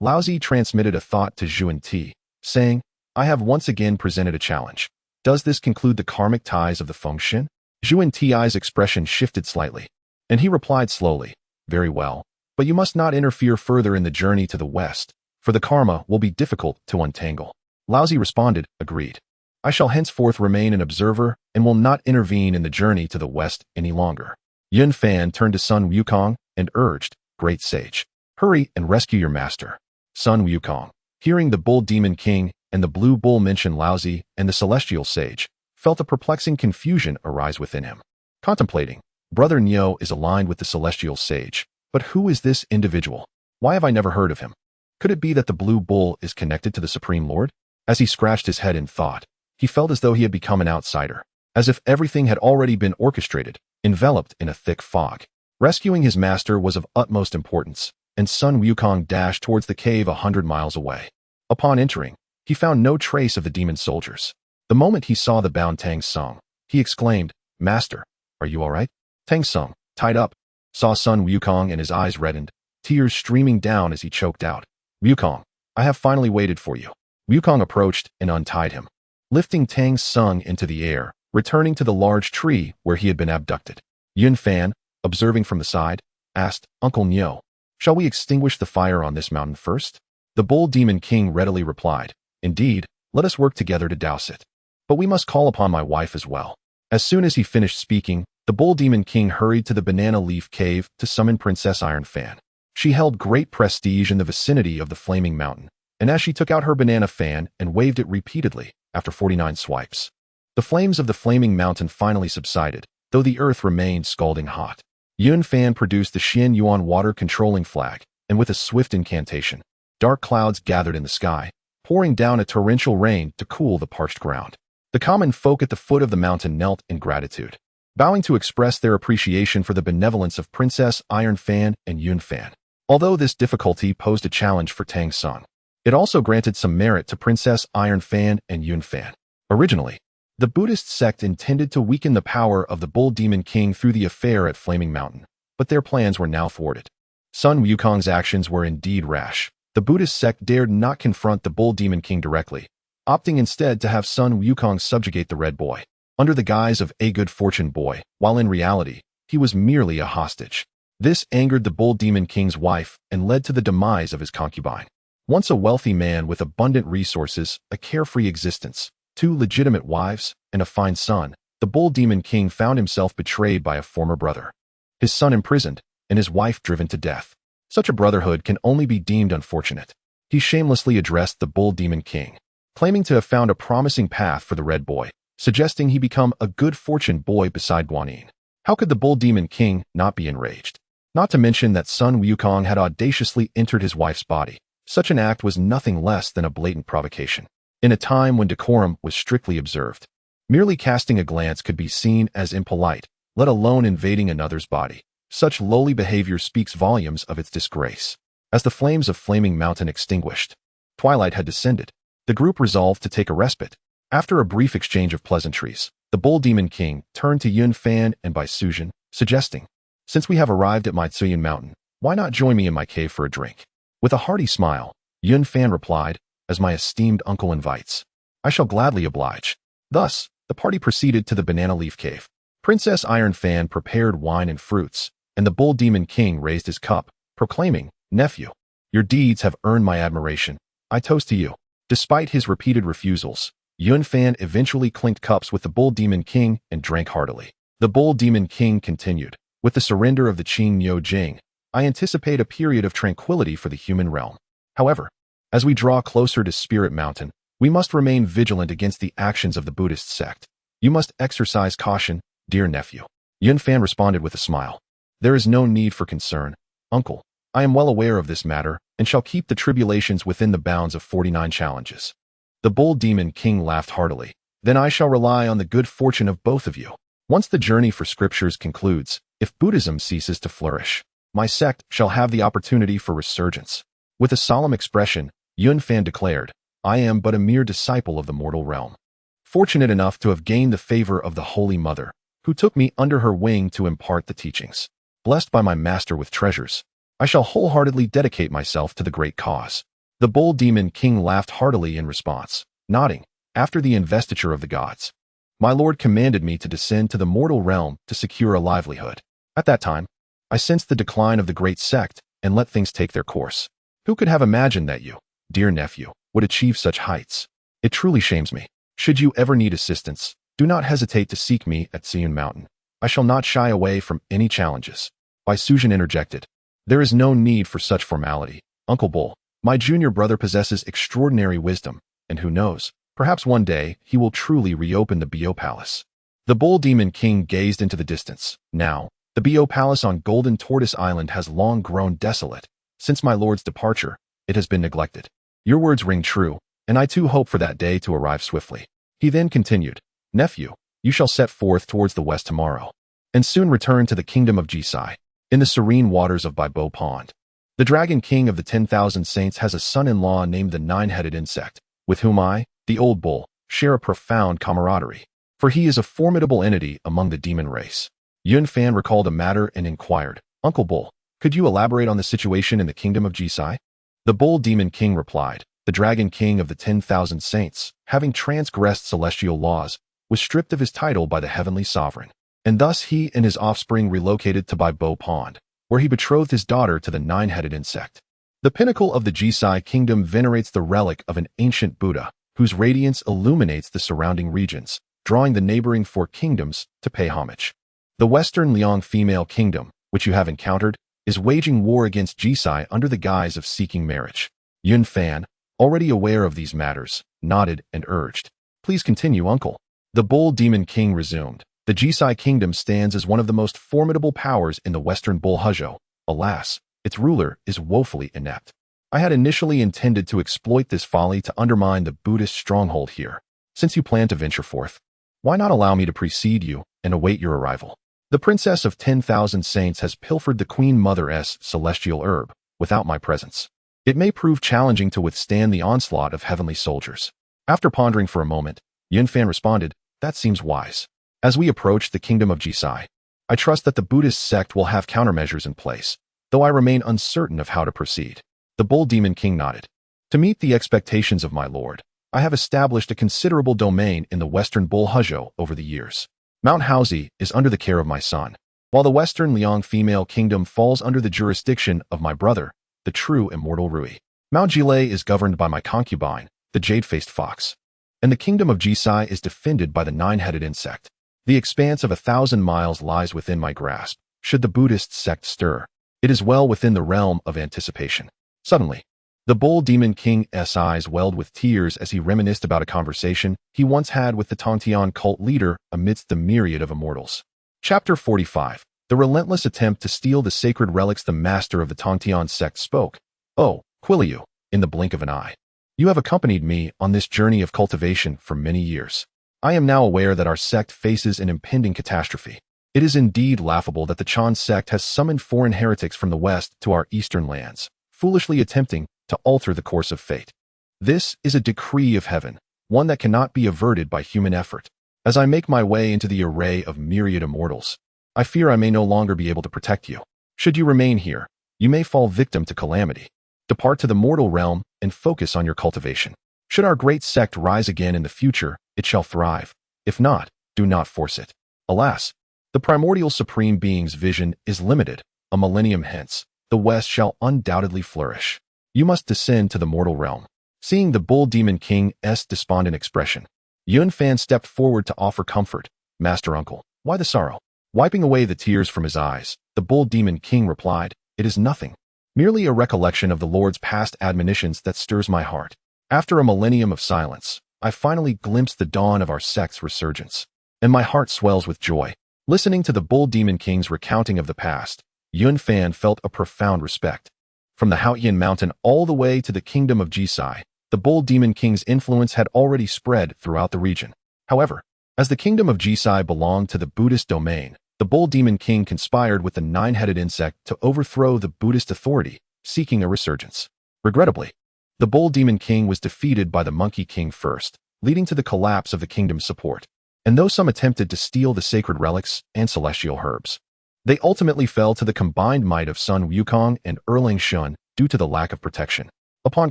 Laozi transmitted a thought to Zhuan Ti, saying, I have once again presented a challenge. Does this conclude the karmic ties of the Fengshen? Zhuan Ti's expression shifted slightly, and he replied slowly, very well, but you must not interfere further in the journey to the west, for the karma will be difficult to untangle. Laozi responded, agreed. I shall henceforth remain an observer and will not intervene in the journey to the west any longer. Yunfan turned to Sun Wukong and urged, Great Sage, hurry and rescue your master. Sun Wukong, hearing the Bull Demon King and the Blue Bull mention Laozi and the Celestial Sage, felt a perplexing confusion arise within him. Contemplating, Brother Niu is aligned with the Celestial Sage, but who is this individual? Why have I never heard of him? Could it be that the Blue Bull is connected to the Supreme Lord? As he scratched his head in thought, he felt as though he had become an outsider, as if everything had already been orchestrated, enveloped in a thick fog. Rescuing his master was of utmost importance, and Sun Wukong dashed towards the cave 100 miles away. Upon entering, he found no trace of the demon soldiers. The moment he saw the bound Tang Song, he exclaimed, Master, are you all right? Tang Song, tied up, saw Sun Wukong and his eyes reddened, tears streaming down as he choked out, Wukong, I have finally waited for you. Wukong approached and untied him, lifting Tang Song into the air, returning to the large tree where he had been abducted. Yunfan, observing from the side, asked, Uncle Niu, shall we extinguish the fire on this mountain first? The Bull Demon King readily replied, Indeed, let us work together to douse it. But we must call upon my wife as well. As soon as he finished speaking, the Bull Demon King hurried to the Banana Leaf Cave to summon Princess Iron Fan. She held great prestige in the vicinity of the Flaming Mountain, and as she took out her banana fan and waved it repeatedly, after 49 swipes, the flames of the Flaming Mountain finally subsided, though the earth remained scalding hot. Yunfan produced the Xian Yuan water controlling flag, and with a swift incantation, Dark clouds gathered in the sky, pouring down a torrential rain to cool the parched ground. The common folk at the foot of the mountain knelt in gratitude, bowing to express their appreciation for the benevolence of Princess Iron Fan and Yun Fan. Although this difficulty posed a challenge for Tang Sun, it also granted some merit to Princess Iron Fan and Yun Fan. Originally, the Buddhist sect intended to weaken the power of the Bull Demon King through the affair at Flaming Mountain, but their plans were now thwarted. Sun Wukong's actions were indeed rash. The Buddhist sect dared not confront the Bull Demon King directly, opting instead to have Sun Wukong subjugate the Red Boy, under the guise of a good fortune boy, while in reality, he was merely a hostage. This angered the Bull Demon King's wife and led to the demise of his concubine. Once a wealthy man with abundant resources, a carefree existence, 2 legitimate wives, and a fine son, the Bull Demon King found himself betrayed by a former brother. His son imprisoned, and his wife driven to death. Such a brotherhood can only be deemed unfortunate. He shamelessly addressed the Bull Demon King, claiming to have found a promising path for the Red Boy, suggesting he become a good fortune boy beside Guanyin. How could the Bull Demon King not be enraged? Not to mention that Sun Wukong had audaciously entered his wife's body. Such an act was nothing less than a blatant provocation. In a time when decorum was strictly observed, merely casting a glance could be seen as impolite, let alone invading another's body. Such lowly behavior speaks volumes of its disgrace. As the flames of Flaming Mountain extinguished, twilight had descended. The group resolved to take a respite. After a brief exchange of pleasantries, the Bull Demon King turned to Yun Fan and Bai Sujin, suggesting, "Since we have arrived at Maitsuyan Mountain, why not join me in my cave for a drink?" With a hearty smile, Yun Fan replied, "As my esteemed uncle invites, I shall gladly oblige." Thus, the party proceeded to the Banana Leaf Cave. Princess Iron Fan prepared wine and fruits, and the Bull Demon King raised his cup, proclaiming, "Nephew, your deeds have earned my admiration. I toast to you." Despite his repeated refusals, Yun Fan eventually clinked cups with the Bull Demon King and drank heartily. The Bull Demon King continued, "With the surrender of the Qing Niu Jing, I anticipate a period of tranquility for the human realm. However, as we draw closer to Spirit Mountain, we must remain vigilant against the actions of the Buddhist sect. You must exercise caution, dear nephew." Yun Fan responded with a smile. "There is no need for concern, uncle. I am well aware of this matter and shall keep the tribulations within the bounds of 49 challenges." The Bull Demon King laughed heartily. "Then I shall rely on the good fortune of both of you. Once the journey for scriptures concludes, if Buddhism ceases to flourish, my sect shall have the opportunity for resurgence." With a solemn expression, Yun Fan declared, "I am but a mere disciple of the mortal realm, fortunate enough to have gained the favor of the Holy Mother, who took me under her wing to impart the teachings. Blessed by my master with treasures, I shall wholeheartedly dedicate myself to the great cause." The Bull Demon King laughed heartily in response, nodding, "After the investiture of the gods, my lord commanded me to descend to the mortal realm to secure a livelihood. At that time, I sensed the decline of the great sect and let things take their course. Who could have imagined that you, dear nephew, would achieve such heights? It truly shames me. Should you ever need assistance, do not hesitate to seek me at Xian Mountain. I shall not shy away from any challenges." Bai Sujin interjected, "There is no need for such formality, Uncle Bull. My junior brother possesses extraordinary wisdom, and who knows, perhaps one day he will truly reopen the Bo Palace." The Bull Demon King gazed into the distance. Now, the Bo Palace on Golden Tortoise Island has long grown desolate. Since my lord's departure, it has been neglected. Your words ring true, and I too hope for that day to arrive swiftly. He then continued, "Nephew, you shall set forth towards the west tomorrow, and soon return to the kingdom of Jie Sect, in the serene waters of Baibo Pond. The Dragon King of the 10,000 Saints has a son-in-law named the Nine-Headed Insect, with whom I, the old bull, share a profound camaraderie, for he is a formidable entity among the demon race." Yun Fan recalled a matter and inquired, "Uncle Bull, could you elaborate on the situation in the kingdom of Jie Sect?" The Bull Demon King replied, "The Dragon King of the 10,000 Saints, having transgressed celestial laws, was stripped of his title by the heavenly sovereign, and thus he and his offspring relocated to Baibo Pond, where he betrothed his daughter to the Nine-Headed Insect. The pinnacle of the Jie Sect kingdom venerates the relic of an ancient Buddha, whose radiance illuminates the surrounding regions, drawing the neighboring 4 kingdoms to pay homage. The Western Liang female kingdom, which you have encountered, is waging war against Jie Sect under the guise of seeking marriage." Yun Fan, already aware of these matters, nodded and urged, "Please continue, uncle." The Bull Demon King resumed, "The Jie Sect kingdom stands as one of the most formidable powers in the Western Bull Huzhou. Alas, its ruler is woefully inept. I had initially intended to exploit this folly to undermine the Buddhist stronghold here. Since you plan to venture forth, why not allow me to precede you and await your arrival? The Princess of 10,000 Saints has pilfered the Queen Mother's celestial herb without my presence. It may prove challenging to withstand the onslaught of heavenly soldiers. After pondering for a moment, Yunfan responded, that seems wise. As we approach the kingdom of Jie Sect, I trust that the Buddhist sect will have countermeasures in place, though I remain uncertain of how to proceed. The Bull Demon King nodded. To meet the expectations of my lord, I have established a considerable domain in the western Bull Huzhou over the years. Mount Haozi is under the care of my son, while the western Liang female kingdom falls under the jurisdiction of my brother, the true immortal Rui. Mount Jilei is governed by my concubine, the jade-faced fox, and the kingdom of Jie Sect is defended by the nine-headed insect. The expanse of 1,000 miles lies within my grasp. Should the Buddhist sect stir, it is well within the realm of anticipation. Suddenly, the Bull Demon King's eyes welled with tears as he reminisced about a conversation he once had with the Tontian cult leader amidst the myriad of immortals. Chapter 45. The relentless attempt to steal the sacred relics. The master of the Tontian sect spoke. Oh, Quiliu, in the blink of an eye. You have accompanied me on this journey of cultivation for many years. I am now aware that our sect faces an impending catastrophe. It is indeed laughable that the Chan sect has summoned foreign heretics from the west to our eastern lands, foolishly attempting to alter the course of fate. This is a decree of heaven, one that cannot be averted by human effort. As I make my way into the array of myriad immortals, I fear I may no longer be able to protect you. Should you remain here, you may fall victim to calamity. Depart to the mortal realm and focus on your cultivation. Should our great sect rise again in the future, it shall thrive. If not, do not force it. Alas, the primordial supreme being's vision is limited. A millennium hence, the West shall undoubtedly flourish. You must descend to the mortal realm. Seeing the Bull Demon King's despondent expression, Yunfan stepped forward to offer comfort. Master Uncle, why the sorrow? Wiping away the tears from his eyes, the Bull Demon King replied, it is nothing. Merely a recollection of the Lord's past admonitions that stirs my heart. After a millennium of silence, I finally glimpsed the dawn of our sect's resurgence, and my heart swells with joy. Listening to the Bull Demon King's recounting of the past, Yunfan felt a profound respect. From the Haoyan Mountain all the way to the kingdom of Jie Sect, the Bull Demon King's influence had already spread throughout the region. However, as the kingdom of Jie Sect belonged to the Buddhist domain, the Bull Demon King conspired with the nine-headed insect to overthrow the Buddhist authority, seeking a resurgence. Regrettably, the Bull Demon King was defeated by the Monkey King first, leading to the collapse of the kingdom's support. And though some attempted to steal the sacred relics and celestial herbs, they ultimately fell to the combined might of Sun Wukong and Erlang Shun due to the lack of protection. Upon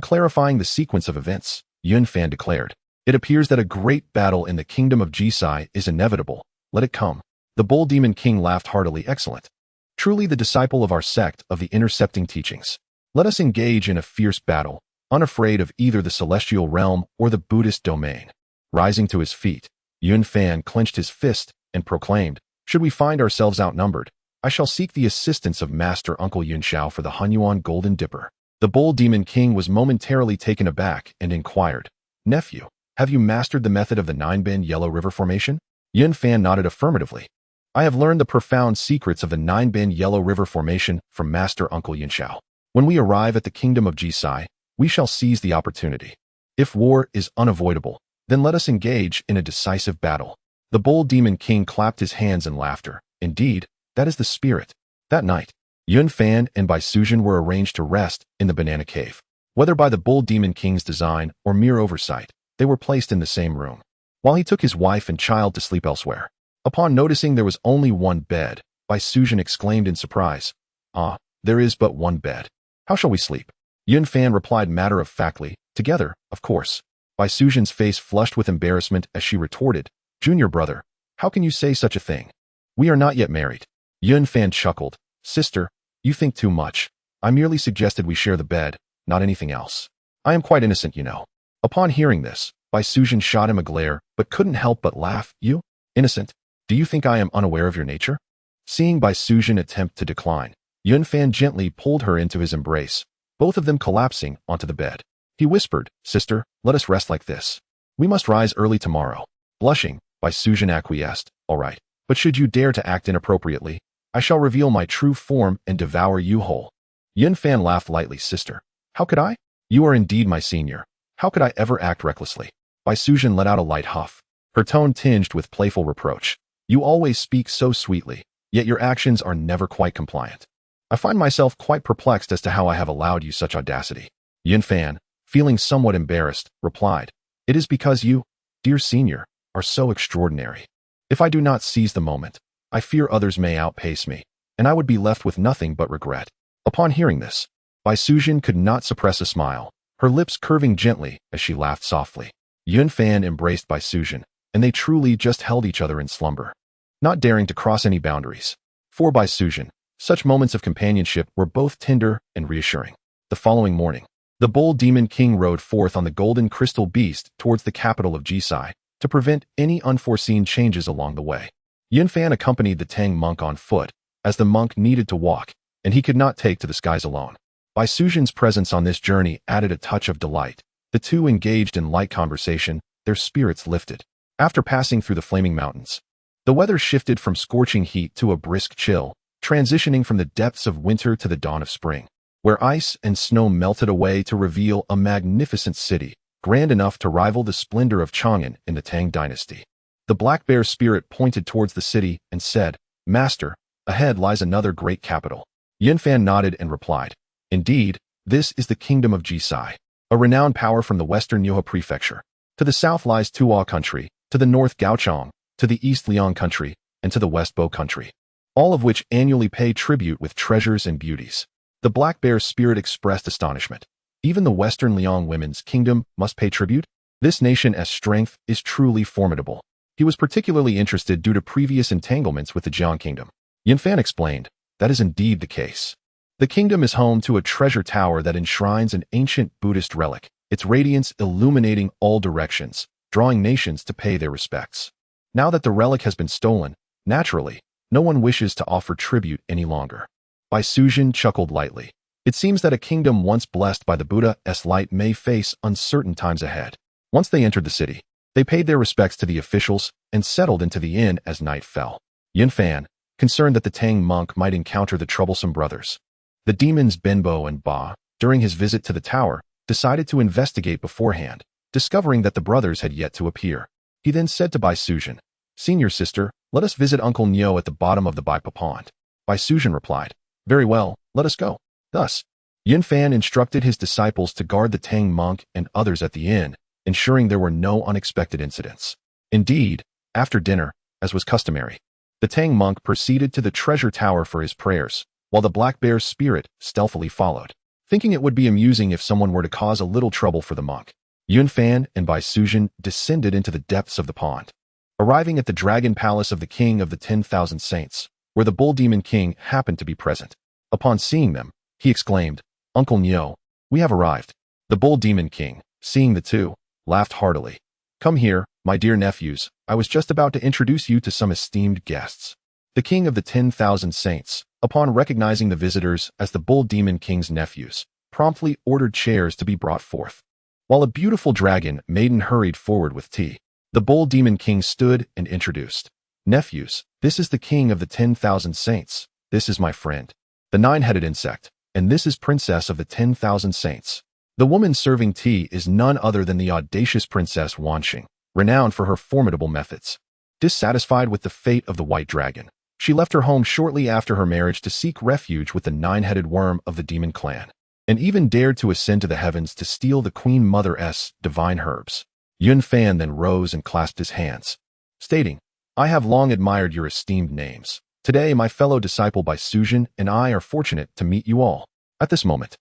clarifying the sequence of events, Yunfan declared, it appears that a great battle in the kingdom of Jie Sect is inevitable. Let it come. The Bull Demon King laughed heartily. Excellent. Truly the disciple of our sect of the intercepting teachings. Let us engage in a fierce battle, unafraid of either the celestial realm or the Buddhist domain. Rising to his feet, Yunfan clenched his fist and proclaimed, should we find ourselves outnumbered, I shall seek the assistance of Master Uncle Yunxiao for the Huanghuang Golden Dipper. The Bull Demon King was momentarily taken aback and inquired, nephew, have you mastered the method of the nine-bend Yellow River Formation? Yunfan nodded affirmatively. I have learned the profound secrets of the nine-bend Yellow River Formation from Master Uncle Yunxiao. When we arrive at the kingdom of Jie Sect, we shall seize the opportunity. If war is unavoidable, then let us engage in a decisive battle. The Bull Demon King clapped his hands in laughter. Indeed, that is the spirit. That night, Yunfan and Bai Suzhen were arranged to rest in the banana cave. Whether by the Bull Demon King's design or mere oversight, they were placed in the same room, while he took his wife and child to sleep elsewhere. Upon noticing there was only one bed, Bai Suzhen exclaimed in surprise, ah, there is but one bed. How shall we sleep? Yunfan replied matter-of-factly, together, of course. Bai Suzhen's face flushed with embarrassment as she retorted, Junior brother, how can you say such a thing? We are not yet married. Yunfan chuckled, sister, you think too much. I merely suggested we share the bed, not anything else. I am quite innocent, you know. Upon hearing this, Bai Suzhen shot him a glare, but couldn't help but laugh. You? Innocent? Do you think I am unaware of your nature? Seeing Bai Suzhen attempt to decline, Yunfan gently pulled her into his embrace, both of them collapsing onto the bed. He whispered, sister, let us rest like this. We must rise early tomorrow. Blushing, Bai Suzhen acquiesced, all right. But should you dare to act inappropriately, I shall reveal my true form and devour you whole. Yunfan laughed lightly, sister. How could I? You are indeed my senior. How could I ever act recklessly? Bai Sujin let out a light huff, her tone tinged with playful reproach. You always speak so sweetly, yet your actions are never quite compliant. I find myself quite perplexed as to how I have allowed you such audacity. Yun Fan, feeling somewhat embarrassed, replied, It is because you, dear senior, are so extraordinary. If I do not seize the moment, I fear others may outpace me, and I would be left with nothing but regret. Upon hearing this, Bai Sujin could not suppress a smile, her lips curving gently as she laughed softly. Yun Fan embraced Bai Sujin, and they truly just held each other in slumber, not daring to cross any boundaries. For Bai Sujin, such moments of companionship were both tender and reassuring. The following morning, the Bull Demon King rode forth on the golden crystal beast towards the capital of Jie Sect to prevent any unforeseen changes along the way. Yun Fan accompanied the Tang monk on foot, as the monk needed to walk, and he could not take to the skies alone. Bai Sujin's presence on this journey added a touch of delight. The two engaged in light conversation, their spirits lifted. After passing through the flaming mountains, the weather shifted from scorching heat to a brisk chill, transitioning from the depths of winter to the dawn of spring, where ice and snow melted away to reveal a magnificent city, grand enough to rival the splendor of Chang'an in the Tang dynasty. The black bear's spirit pointed towards the city and said, Master, ahead lies another great capital. Yun Fan nodded and replied, Indeed, this is the kingdom of Jie Sect, a renowned power from the western Yohe prefecture. To the south lies Tuo country, to the north Gaochang, to the east Liang country, and to the west Bo country, all of which annually pay tribute with treasures and beauties. The black bear's spirit expressed astonishment. Even the western Liang women's kingdom must pay tribute? This nation as strength is truly formidable. He was particularly interested due to previous entanglements with the Jiang kingdom. Yun Fan explained, that is indeed the case. The kingdom is home to a treasure tower that enshrines an ancient Buddhist relic, its radiance illuminating all directions, drawing nations to pay their respects. Now that the relic has been stolen, naturally, no one wishes to offer tribute any longer. Bai Sujin chuckled lightly. It seems that a kingdom once blessed by the Buddha's light may face uncertain times ahead. Once they entered the city, they paid their respects to the officials and settled into the inn as night fell. Yun Fan, concerned that the Tang monk might encounter the troublesome brothers, the demons Benbo and Ba, during his visit to the tower, decided to investigate beforehand, discovering that the brothers had yet to appear. He then said to Bai Sujin, Senior sister, let us visit Uncle Nyo at the bottom of the Baipa pond. Bai Sujin replied, Very well, let us go. Thus, Yun Fan instructed his disciples to guard the Tang monk and others at the inn, ensuring there were no unexpected incidents. Indeed, after dinner, as was customary, the Tang monk proceeded to the treasure tower for his prayers, while the black bear's spirit stealthily followed. Thinking it would be amusing if someone were to cause a little trouble for the monk, Yun Fan and Bai Sujin descended into the depths of the pond. Arriving at the dragon palace of the king of the 10,000 saints, where the bull demon king happened to be present. Upon seeing them, he exclaimed, Uncle Nyo, we have arrived. The bull demon king, seeing the two, laughed heartily. Come here, my dear nephews, I was just about to introduce you to some esteemed guests. The king of the 10,000 saints, upon recognizing the visitors as the bull demon king's nephews, promptly ordered chairs to be brought forth. While a beautiful dragon maiden hurried forward with tea, the bull demon king stood and introduced. Nephews, this is the king of the 10,000 saints. This is my friend, the nine-headed insect, and this is princess of the 10,000 saints. The woman serving tea is none other than the audacious princess Wanxing, renowned for her formidable methods. Dissatisfied with the fate of the white dragon, she left her home shortly after her marriage to seek refuge with the nine-headed worm of the demon clan, and even dared to ascend to the heavens to steal the Queen Mother's divine herbs. Yun Fan then rose and clasped his hands, stating, I have long admired your esteemed names. Today my fellow disciple Bai Sujin and I are fortunate to meet you all. At this moment,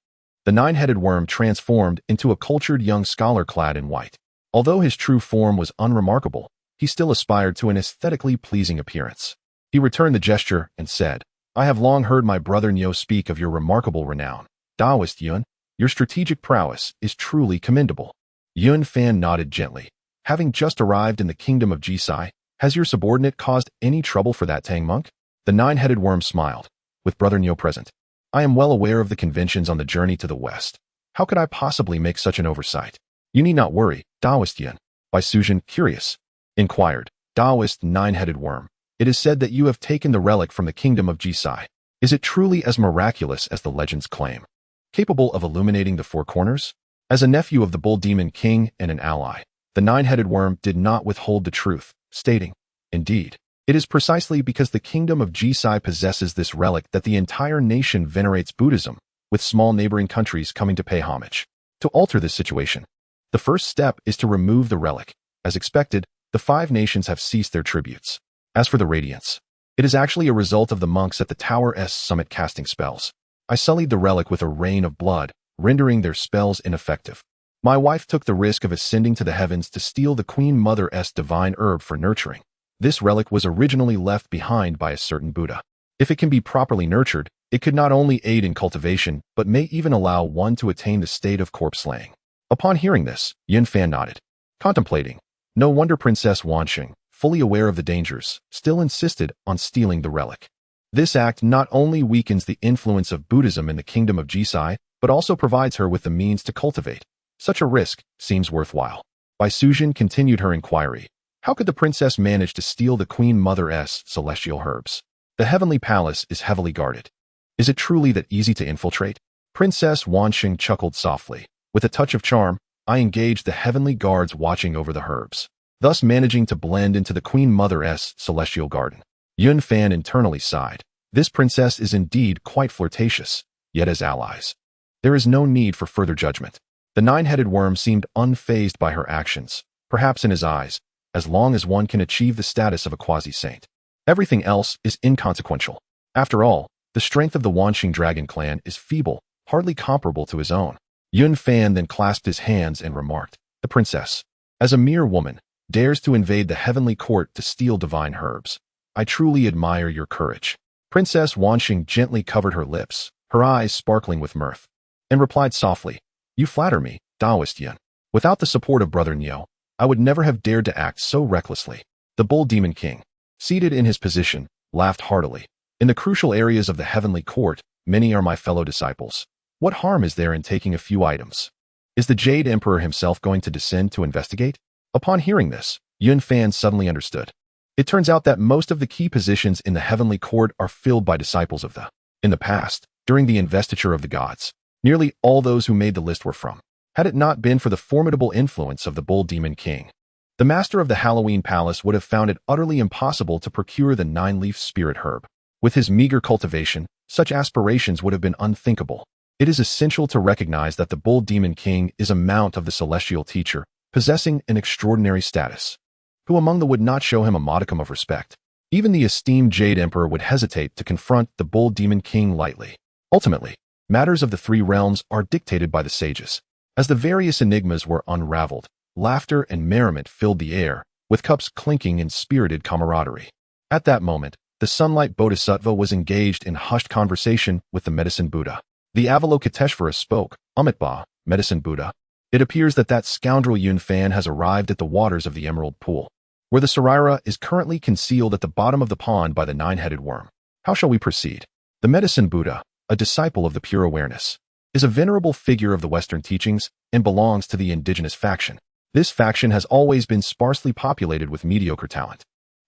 the nine-headed worm transformed into a cultured young scholar clad in white. Although his true form was unremarkable, he still aspired to an aesthetically pleasing appearance. He returned the gesture and said, I have long heard my brother Nyo speak of your remarkable renown. Taoist Yun, your strategic prowess is truly commendable. Yun Fan nodded gently. Having just arrived in the kingdom of Jie Sect, has your subordinate caused any trouble for that Tang monk? The nine-headed worm smiled. With brother Nyo present, I am well aware of the conventions on the journey to the west. How could I possibly make such an oversight? You need not worry, Taoist Yun. Bai Sujin, curious, inquired. Taoist nine-headed worm, it is said that you have taken the relic from the kingdom of Jie Sect. Is it truly as miraculous as the legends claim? capable of illuminating the four corners? As a nephew of the Bull Demon King and an ally, the nine-headed worm did not withhold the truth, stating, "Indeed, it is precisely because the kingdom of Jie Sect possesses this relic that the entire nation venerates Buddhism, with small neighboring countries coming to pay homage." To alter this situation, the first step is to remove the relic. As expected, the 5 nations have ceased their tributes. As for the radiance, it is actually a result of the monks at the Tower's summit casting spells. I sullied the relic with a rain of blood, rendering their spells ineffective. My wife took the risk of ascending to the heavens to steal the Queen Mother's divine herb for nurturing. This relic was originally left behind by a certain Buddha. If it can be properly nurtured, it could not only aid in cultivation, but may even allow one to attain the state of corpse slaying. Upon hearing this, Yun Fan nodded, contemplating. No wonder Princess Huanghuang, fully aware of the dangers, still insisted on stealing the relic. This act not only weakens the influence of Buddhism in the kingdom of Jie Sect, but also provides her with the means to cultivate. Such a risk seems worthwhile. Bai Suzhen continued her inquiry. How could the princess manage to steal the Queen Mother's celestial herbs? The heavenly palace is heavily guarded. Is it truly that easy to infiltrate? Princess Huanghuang chuckled softly. With a touch of charm, I engaged the heavenly guards watching over the herbs, thus managing to blend into the Queen Mother's celestial garden. Yun Fan internally sighed. This princess is indeed quite flirtatious, yet as allies, there is no need for further judgment. The nine-headed worm seemed unfazed by her actions, perhaps in his eyes, as long as one can achieve the status of a quasi-saint. Everything else is inconsequential. After all, the strength of the Huanghuang dragon clan is feeble, hardly comparable to his own. Yun Fan then clasped his hands and remarked, "The princess, as a mere woman, dares to invade the heavenly court to steal divine herbs. I truly admire your courage." Princess Huanghuang gently covered her lips, her eyes sparkling with mirth, and replied softly, "You flatter me, Taoist Yin. Without the support of Brother Niu, I would never have dared to act so recklessly." The Bull Demon King, seated in his position, laughed heartily. "In the crucial areas of the heavenly court, many are my fellow disciples. What harm is there in taking a few items? Is the Jade Emperor himself going to descend to investigate?" Upon hearing this, Yun Fan suddenly understood. It turns out that most of the key positions in the heavenly court are filled by disciples of the. In the past, during the investiture of the gods, nearly all those who made the list were from. Had it not been for the formidable influence of the Bull Demon King, the master of the Halloween Palace would have found it utterly impossible to procure the 9-leaf spirit herb. With his meager cultivation, such aspirations would have been unthinkable. It is essential to recognize that the Bull Demon King is a mount of the celestial teacher, possessing an extraordinary status. Who among them would not show him a modicum of respect? Even the esteemed Jade Emperor would hesitate to confront the Bull Demon King lightly. Ultimately, matters of the 3 realms are dictated by the sages. As the various enigmas were unraveled, laughter and merriment filled the air, with cups clinking in spirited camaraderie. At that moment, the Sunlight Bodhisattva was engaged in hushed conversation with the Medicine Buddha. The Avalokiteshvara spoke, "Amitabha, Medicine Buddha. It appears that scoundrel Yun Fan has arrived at the waters of the Emerald Pool, where the Sarira is currently concealed at the bottom of the pond by the 9-headed worm. How shall we proceed?" The Medicine Buddha, a disciple of the pure awareness, is a venerable figure of the Western teachings and belongs to the indigenous faction. This faction has always been sparsely populated with mediocre talent.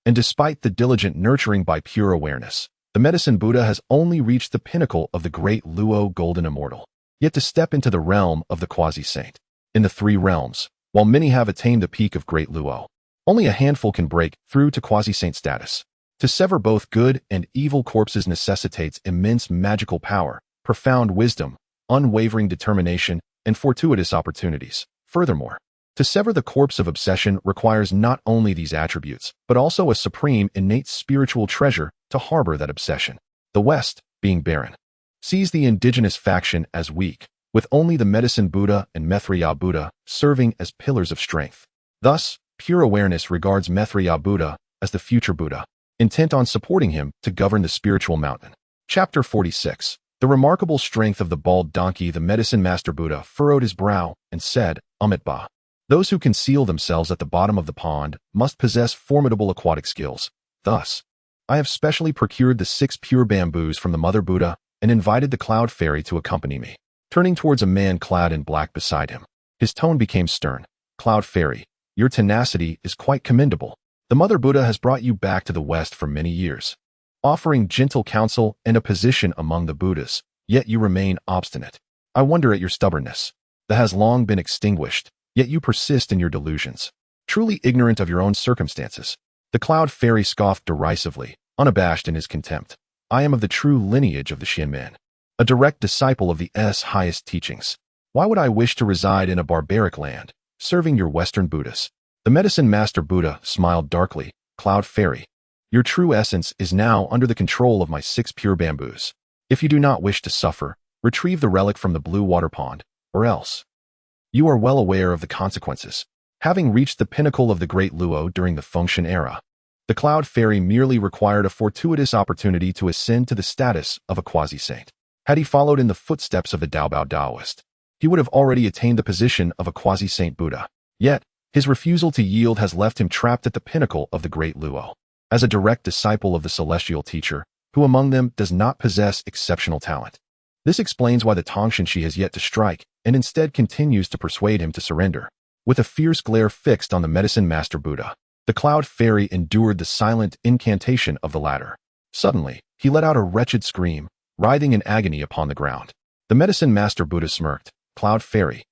And despite the diligent nurturing by pure awareness, the Medicine Buddha has only reached the pinnacle of the great Luo Golden Immortal. Yet to step into the realm of the quasi-saint. In the 3 realms, while many have attained the peak of great Luo, only a handful can break through to quasi-saint status. To sever both good and evil corpses necessitates immense magical power, profound wisdom, unwavering determination, and fortuitous opportunities. Furthermore, to sever the corpse of obsession requires not only these attributes, but also a supreme innate spiritual treasure to harbor that obsession. The West, being barren, sees the indigenous faction as weak, with only the Medicine Buddha and Maitreya Buddha serving as pillars of strength. Thus, pure awareness regards Maitreya Buddha as the future Buddha, intent on supporting him to govern the spiritual mountain. Chapter 46. The remarkable strength of the bald donkey. The Medicine Master Buddha furrowed his brow and said, "Amitabha. Those who conceal themselves at the bottom of the pond must possess formidable aquatic skills. Thus, I have specially procured the 6 pure bamboos from the Mother Buddha and invited the Cloud Fairy to accompany me." Turning towards a man clad in black beside him, his tone became stern. "Cloud Fairy, your tenacity is quite commendable. The Mother Buddha has brought you back to the West for many years, offering gentle counsel and a position among the Buddhas, yet you remain obstinate. I wonder at your stubbornness. That has long been extinguished, yet you persist in your delusions. Truly ignorant of your own circumstances. The Cloud Fairy scoffed derisively, unabashed in his contempt. I am of the true lineage of the Xianmen, a direct disciple of the highest teachings. Why would I wish to reside in a barbaric land, serving your Western Buddhists? The Medicine Master Buddha smiled darkly. Cloud Fairy, your true essence is now under the control of my 6 pure bamboos. If you do not wish to suffer, retrieve the relic from the blue water pond, or else. You are well aware of the consequences. Having reached the pinnacle of the Great Luo during the Fengshen era, the Cloud Fairy merely required a fortuitous opportunity to ascend to the status of a quasi-saint. Had he followed in the footsteps of the Daobao Taoist, he would have already attained the position of a quasi-saint Buddha. Yet, his refusal to yield has left him trapped at the pinnacle of the Great Luo. As a direct disciple of the celestial teacher, who among them does not possess exceptional talent. This explains why the Tongshan has yet to strike, and instead continues to persuade him to surrender. With a fierce glare fixed on the Medicine Master Buddha, the Cloud Fairy endured the silent incantation of the latter. Suddenly, he let out a wretched scream, writhing in agony upon the ground. The Medicine Master Buddha smirked. Cloud Fairy,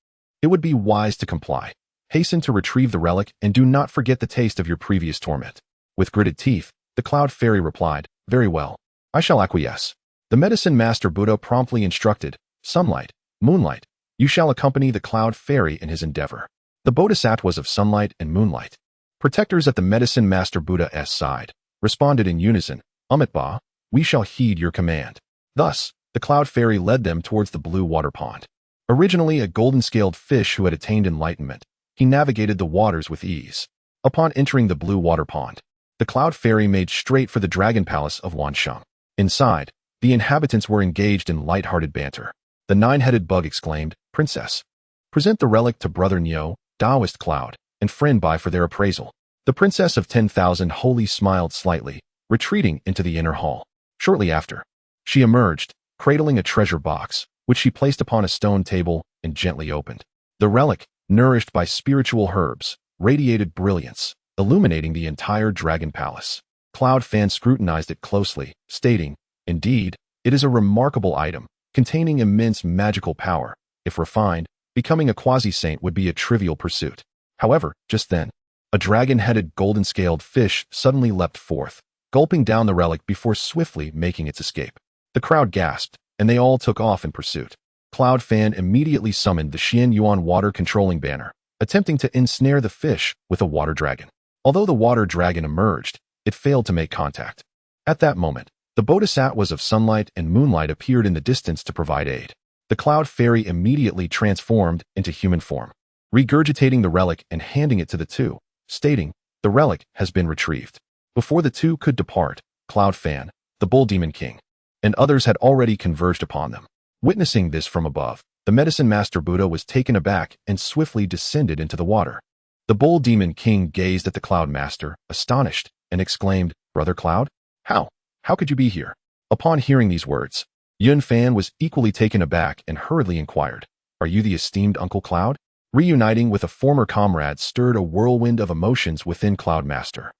it would be wise to comply. Hasten to retrieve the relic and do not forget the taste of your previous torment. With gritted teeth, the Cloud Fairy replied, very well. I shall acquiesce. The Medicine Master Buddha promptly instructed, Sunlight, Moonlight, you shall accompany the Cloud Fairy in his endeavor. The Bodhisattvas of Sunlight and Moonlight, protectors at the Medicine Master Buddha's side, responded in unison, Amitabha, we shall heed your command. Thus, the Cloud Fairy led them towards the blue water pond. Originally a golden-scaled fish who had attained enlightenment, he navigated the waters with ease. Upon entering the blue water pond, the Cloud Fairy made straight for the Dragon Palace of Huanghuang. Inside, the inhabitants were engaged in light-hearted banter. The 9-headed bug exclaimed, Princess, present the relic to Brother Nyo, Taoist Cloud, and Friend Bai for their appraisal. The Princess of 10,000 Holy smiled slightly, retreating into the inner hall. Shortly after, she emerged, cradling a treasure box, which she placed upon a stone table and gently opened. The relic, nourished by spiritual herbs, radiated brilliance, illuminating the entire Dragon Palace. Cloud Fan scrutinized it closely, stating, indeed, it is a remarkable item, containing immense magical power. If refined, becoming a quasi-saint would be a trivial pursuit. However, just then, a dragon-headed golden-scaled fish suddenly leapt forth, gulping down the relic before swiftly making its escape. The crowd gasped, and they all took off in pursuit. Cloud Fan immediately summoned the Xian Yuan water controlling banner, attempting to ensnare the fish with a water dragon. Although the water dragon emerged, it failed to make contact. At that moment, the Bodhisattvas of Sunlight and Moonlight appeared in the distance to provide aid. The Cloud Fairy immediately transformed into human form, regurgitating the relic and handing it to the two, stating, the relic has been retrieved. Before the two could depart, Cloud Fan, the Bull Demon King, and others had already converged upon them. Witnessing this from above, the Medicine Master Buddha was taken aback and swiftly descended into the water. The Bull Demon King gazed at the Cloud Master, astonished, and exclaimed, Brother Cloud? How could you be here? Upon hearing these words, Yun Fan was equally taken aback and hurriedly inquired, Are you the esteemed Uncle Cloud? Reuniting with a former comrade stirred a whirlwind of emotions within Cloud Master,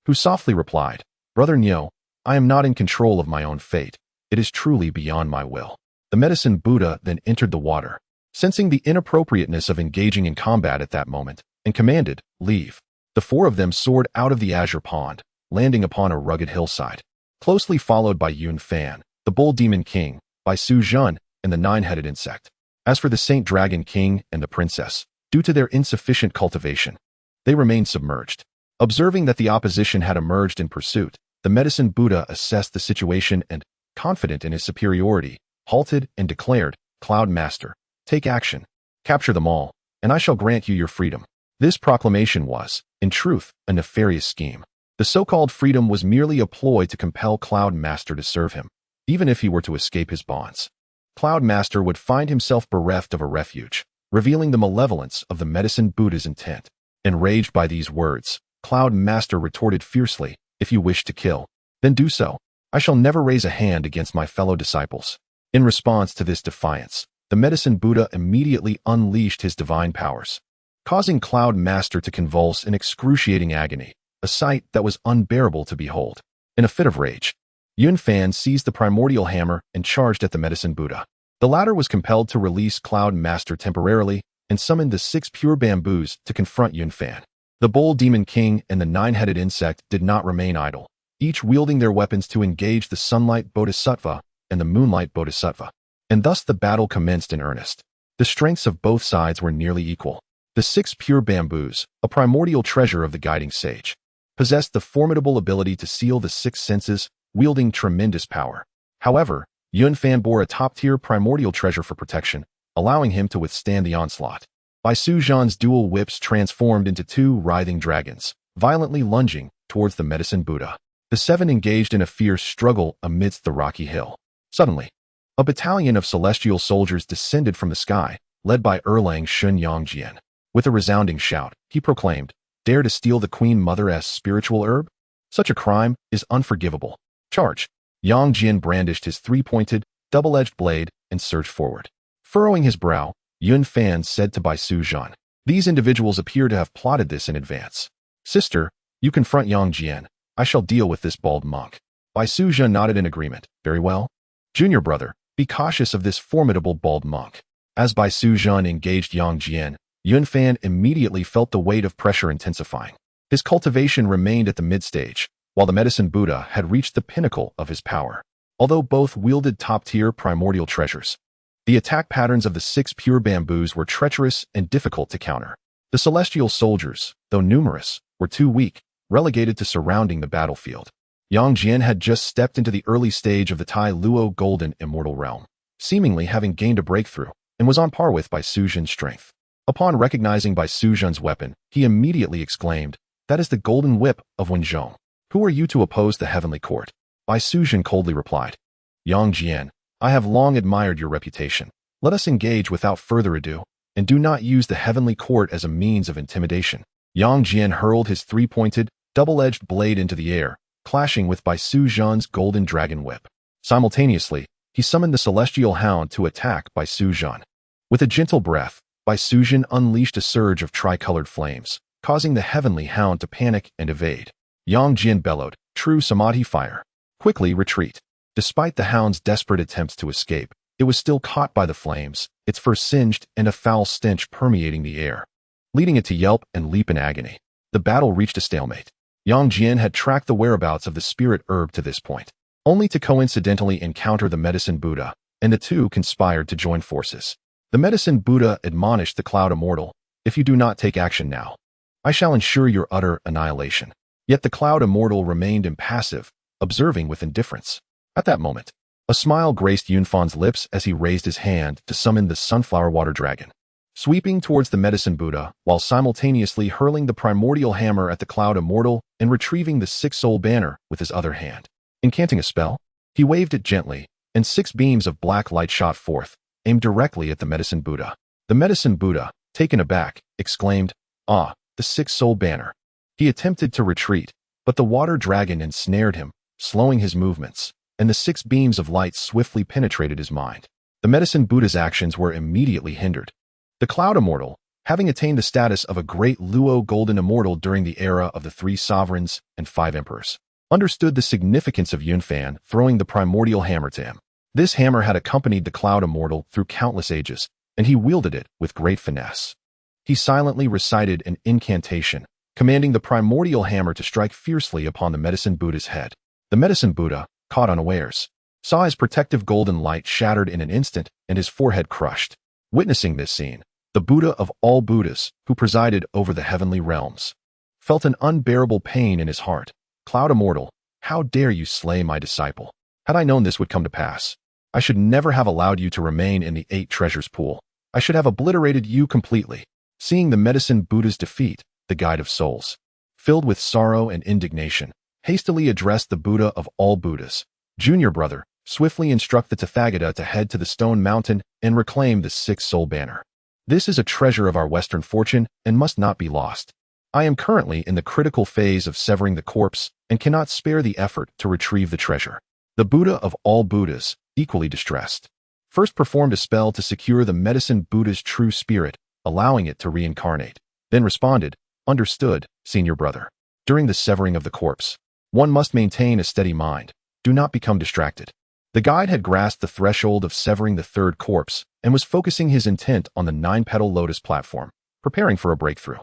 who softly replied, Brother Nyo, I am not in control of my own fate. It is truly beyond my will. The Medicine Buddha then entered the water, sensing the inappropriateness of engaging in combat at that moment, and commanded, Leave. The 4 of them soared out of the azure pond, landing upon a rugged hillside, closely followed by Yun Fan, the Bull Demon King, by Su Zhen, and the 9-headed insect. As for the Saint Dragon King and the Princess, due to their insufficient cultivation, they remained submerged. Observing that the opposition had emerged in pursuit, the Medicine Buddha assessed the situation and, confident in his superiority, halted and declared, Cloud Master, take action, capture them all, and I shall grant you your freedom. This proclamation was, in truth, a nefarious scheme. The so-called freedom was merely a ploy to compel Cloud Master to serve him, even if he were to escape his bonds. Cloud Master would find himself bereft of a refuge, revealing the malevolence of the Medicine Buddha's intent. Enraged by these words, Cloud Master retorted fiercely, If you wish to kill, then do so. I shall never raise a hand against my fellow disciples. In response to this defiance, the Medicine Buddha immediately unleashed his divine powers, causing Cloud Master to convulse in excruciating agony, a sight that was unbearable to behold. In a fit of rage, Yun Fan seized the primordial hammer and charged at the Medicine Buddha. The latter was compelled to release Cloud Master temporarily and summoned the 6 pure bamboos to confront Yunfan. The Bull Demon King and the 9-headed insect did not remain idle, each wielding their weapons to engage the Sunlight Bodhisattva and the Moonlight Bodhisattva. And thus the battle commenced in earnest. The strengths of both sides were nearly equal. The 6 pure bamboos, a primordial treasure of the guiding sage, possessed the formidable ability to seal the 6 senses, wielding tremendous power. However, Yunfan bore a top-tier primordial treasure for protection, allowing him to withstand the onslaught. Bai Sujan's dual whips transformed into 2 writhing dragons, violently lunging towards the medicine Buddha. The 7 engaged in a fierce struggle amidst the rocky hill. Suddenly, a battalion of celestial soldiers descended from the sky, led by Erlang Shun Yangjian. With a resounding shout, he proclaimed, "Dare to steal the Queen Mother's spiritual herb? Such a crime is unforgivable. Charge!" Yang Jian brandished his 3-pointed, double-edged blade and surged forward. Furrowing his brow, Yun Fan said to Bai Sujan, "These individuals appear to have plotted this in advance. Sister, you confront Yang Jian. I shall deal with this bald monk." Bai Sujan nodded in agreement. "Very well. Junior brother, be cautious of this formidable bald monk." As Bai Sujan engaged Yang Jian, Yun Fan immediately felt the weight of pressure intensifying. His cultivation remained at the mid-stage, while the medicine Buddha had reached the pinnacle of his power. Although both wielded top-tier primordial treasures, the attack patterns of the 6 pure bamboos were treacherous and difficult to counter. The celestial soldiers, though numerous, were too weak, relegated to surrounding the battlefield. Yang Jian had just stepped into the early stage of the Tai Luo Golden Immortal Realm, seemingly having gained a breakthrough, and was on par with Bai Sujan's strength. Upon recognizing Bai Sujan's weapon, he immediately exclaimed, "That is the golden whip of Wenzhong. Who are you to oppose the heavenly court?" Bai Sujan coldly replied, "Yang Jian, I have long admired your reputation. Let us engage without further ado, and do not use the heavenly court as a means of intimidation." Yang Jian hurled his 3-pointed, double-edged blade into the air, clashing with Bai Sujan's golden dragon whip. Simultaneously, he summoned the celestial hound to attack Bai Sujan. With a gentle breath, Bai Sujan unleashed a surge of tricolored flames, causing the heavenly hound to panic and evade. Yang Jian bellowed, "True Samadhi fire. Quickly retreat." Despite the hound's desperate attempts to escape, it was still caught by the flames, its fur singed and a foul stench permeating the air, leading it to yelp and leap in agony. The battle reached a stalemate. Yang Jian had tracked the whereabouts of the spirit herb to this point, only to coincidentally encounter the medicine Buddha, and the two conspired to join forces. The medicine Buddha admonished the Cloud Immortal, "If you do not take action now, I shall ensure your utter annihilation." Yet the Cloud Immortal remained impassive, observing with indifference. At that moment, a smile graced Yunfan's lips as he raised his hand to summon the Sunflower Water Dragon, sweeping towards the medicine Buddha while simultaneously hurling the primordial hammer at the Cloud Immortal and retrieving the 6-soul banner with his other hand. Incanting a spell, he waved it gently, and 6 beams of black light shot forth, aimed directly at the medicine Buddha. The medicine Buddha, taken aback, exclaimed, "Ah, the 6-soul banner." He attempted to retreat, but the water dragon ensnared him, slowing his movements, and the 6 beams of light swiftly penetrated his mind. The medicine Buddha's actions were immediately hindered. The Cloud Immortal, having attained the status of a great Luo Golden Immortal during the era of the 3 sovereigns and 5 emperors, understood the significance of Yunfan throwing the primordial hammer to him. This hammer had accompanied the Cloud Immortal through countless ages, and he wielded it with great finesse. He silently recited an incantation, commanding the primordial hammer to strike fiercely upon the medicine Buddha's head. The medicine Buddha, caught unawares, saw his protective golden light shattered in an instant and his forehead crushed. Witnessing this scene, the Buddha of all Buddhas, who presided over the heavenly realms, felt an unbearable pain in his heart. "Cloud Immortal, how dare you slay my disciple? Had I known this would come to pass, I should never have allowed you to remain in the 8 treasures pool. I should have obliterated you completely." Seeing the medicine Buddha's defeat, the guide of souls, filled with sorrow and indignation, hastily addressed the Buddha of all Buddhas. "Junior brother, swiftly instruct the Tathagata to head to the stone mountain and reclaim the 6-soul banner. This is a treasure of our Western fortune and must not be lost. I am currently in the critical phase of severing the corpse and cannot spare the effort to retrieve the treasure." The Buddha of all Buddhas, equally distressed, first performed a spell to secure the medicine Buddha's true spirit, allowing it to reincarnate, then responded, "Understood, senior brother. During the severing of the corpse, one must maintain a steady mind. Do not become distracted." The guide had grasped the threshold of severing the third corpse and was focusing his intent on the 9-petal lotus platform, preparing for a breakthrough.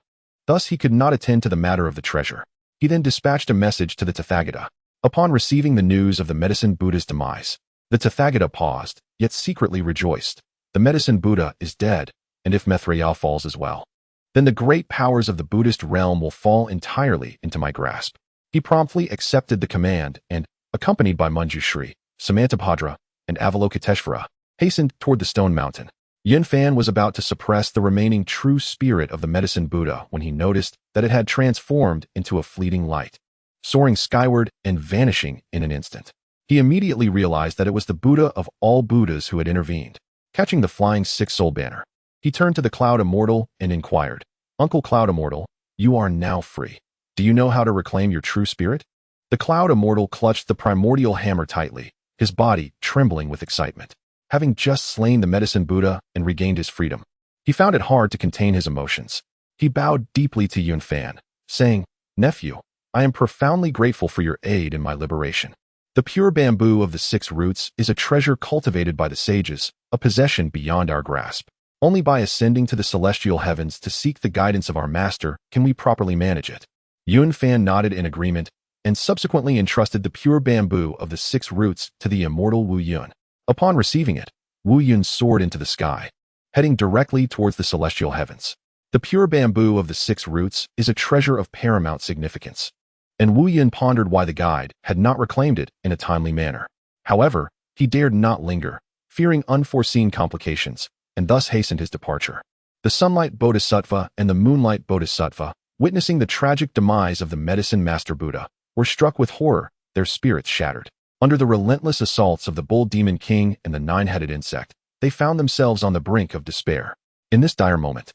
Thus, he could not attend to the matter of the treasure. He then dispatched a message to the Tathagata. Upon receiving the news of the medicine Buddha's demise, the Tathagata paused, yet secretly rejoiced. The medicine Buddha is dead, and if Mithril falls as well, then the great powers of the Buddhist realm will fall entirely into my grasp. He promptly accepted the command and, accompanied by Manjushri, Samantabhadra, and Avalokiteshvara, hastened toward the stone mountain. Yunfan was about to suppress the remaining true spirit of the medicine Buddha when he noticed that it had transformed into a fleeting light, soaring skyward and vanishing in an instant. He immediately realized that it was the Buddha of all Buddhas who had intervened. Catching the flying six-soul banner, he turned to the Cloud Immortal and inquired, "Uncle Cloud Immortal, you are now free. Do you know how to reclaim your true spirit?" The Cloud Immortal clutched the primordial hammer tightly, his body trembling with excitement. Having just slain the medicine Buddha and regained his freedom, he found it hard to contain his emotions. He bowed deeply to Yunfan, saying, "Nephew, I am profoundly grateful for your aid in my liberation. The pure bamboo of the 6 roots is a treasure cultivated by the sages, a possession beyond our grasp. Only by ascending to the celestial heavens to seek the guidance of our master can we properly manage it." Yunfan nodded in agreement and subsequently entrusted the pure bamboo of the 6 roots to the immortal Wu Yun. Upon receiving it, Wu Yun soared into the sky, heading directly towards the celestial heavens. The pure bamboo of the 6 roots is a treasure of paramount significance, and Wu Yun pondered why the guide had not reclaimed it in a timely manner. However, he dared not linger, fearing unforeseen complications, and thus hastened his departure. The Sunlight Bodhisattva and the Moonlight Bodhisattva, witnessing the tragic demise of the medicine master Buddha, were struck with horror, their spirits shattered. Under the relentless assaults of the Bull Demon King and the 9-headed insect, they found themselves on the brink of despair. In this dire moment,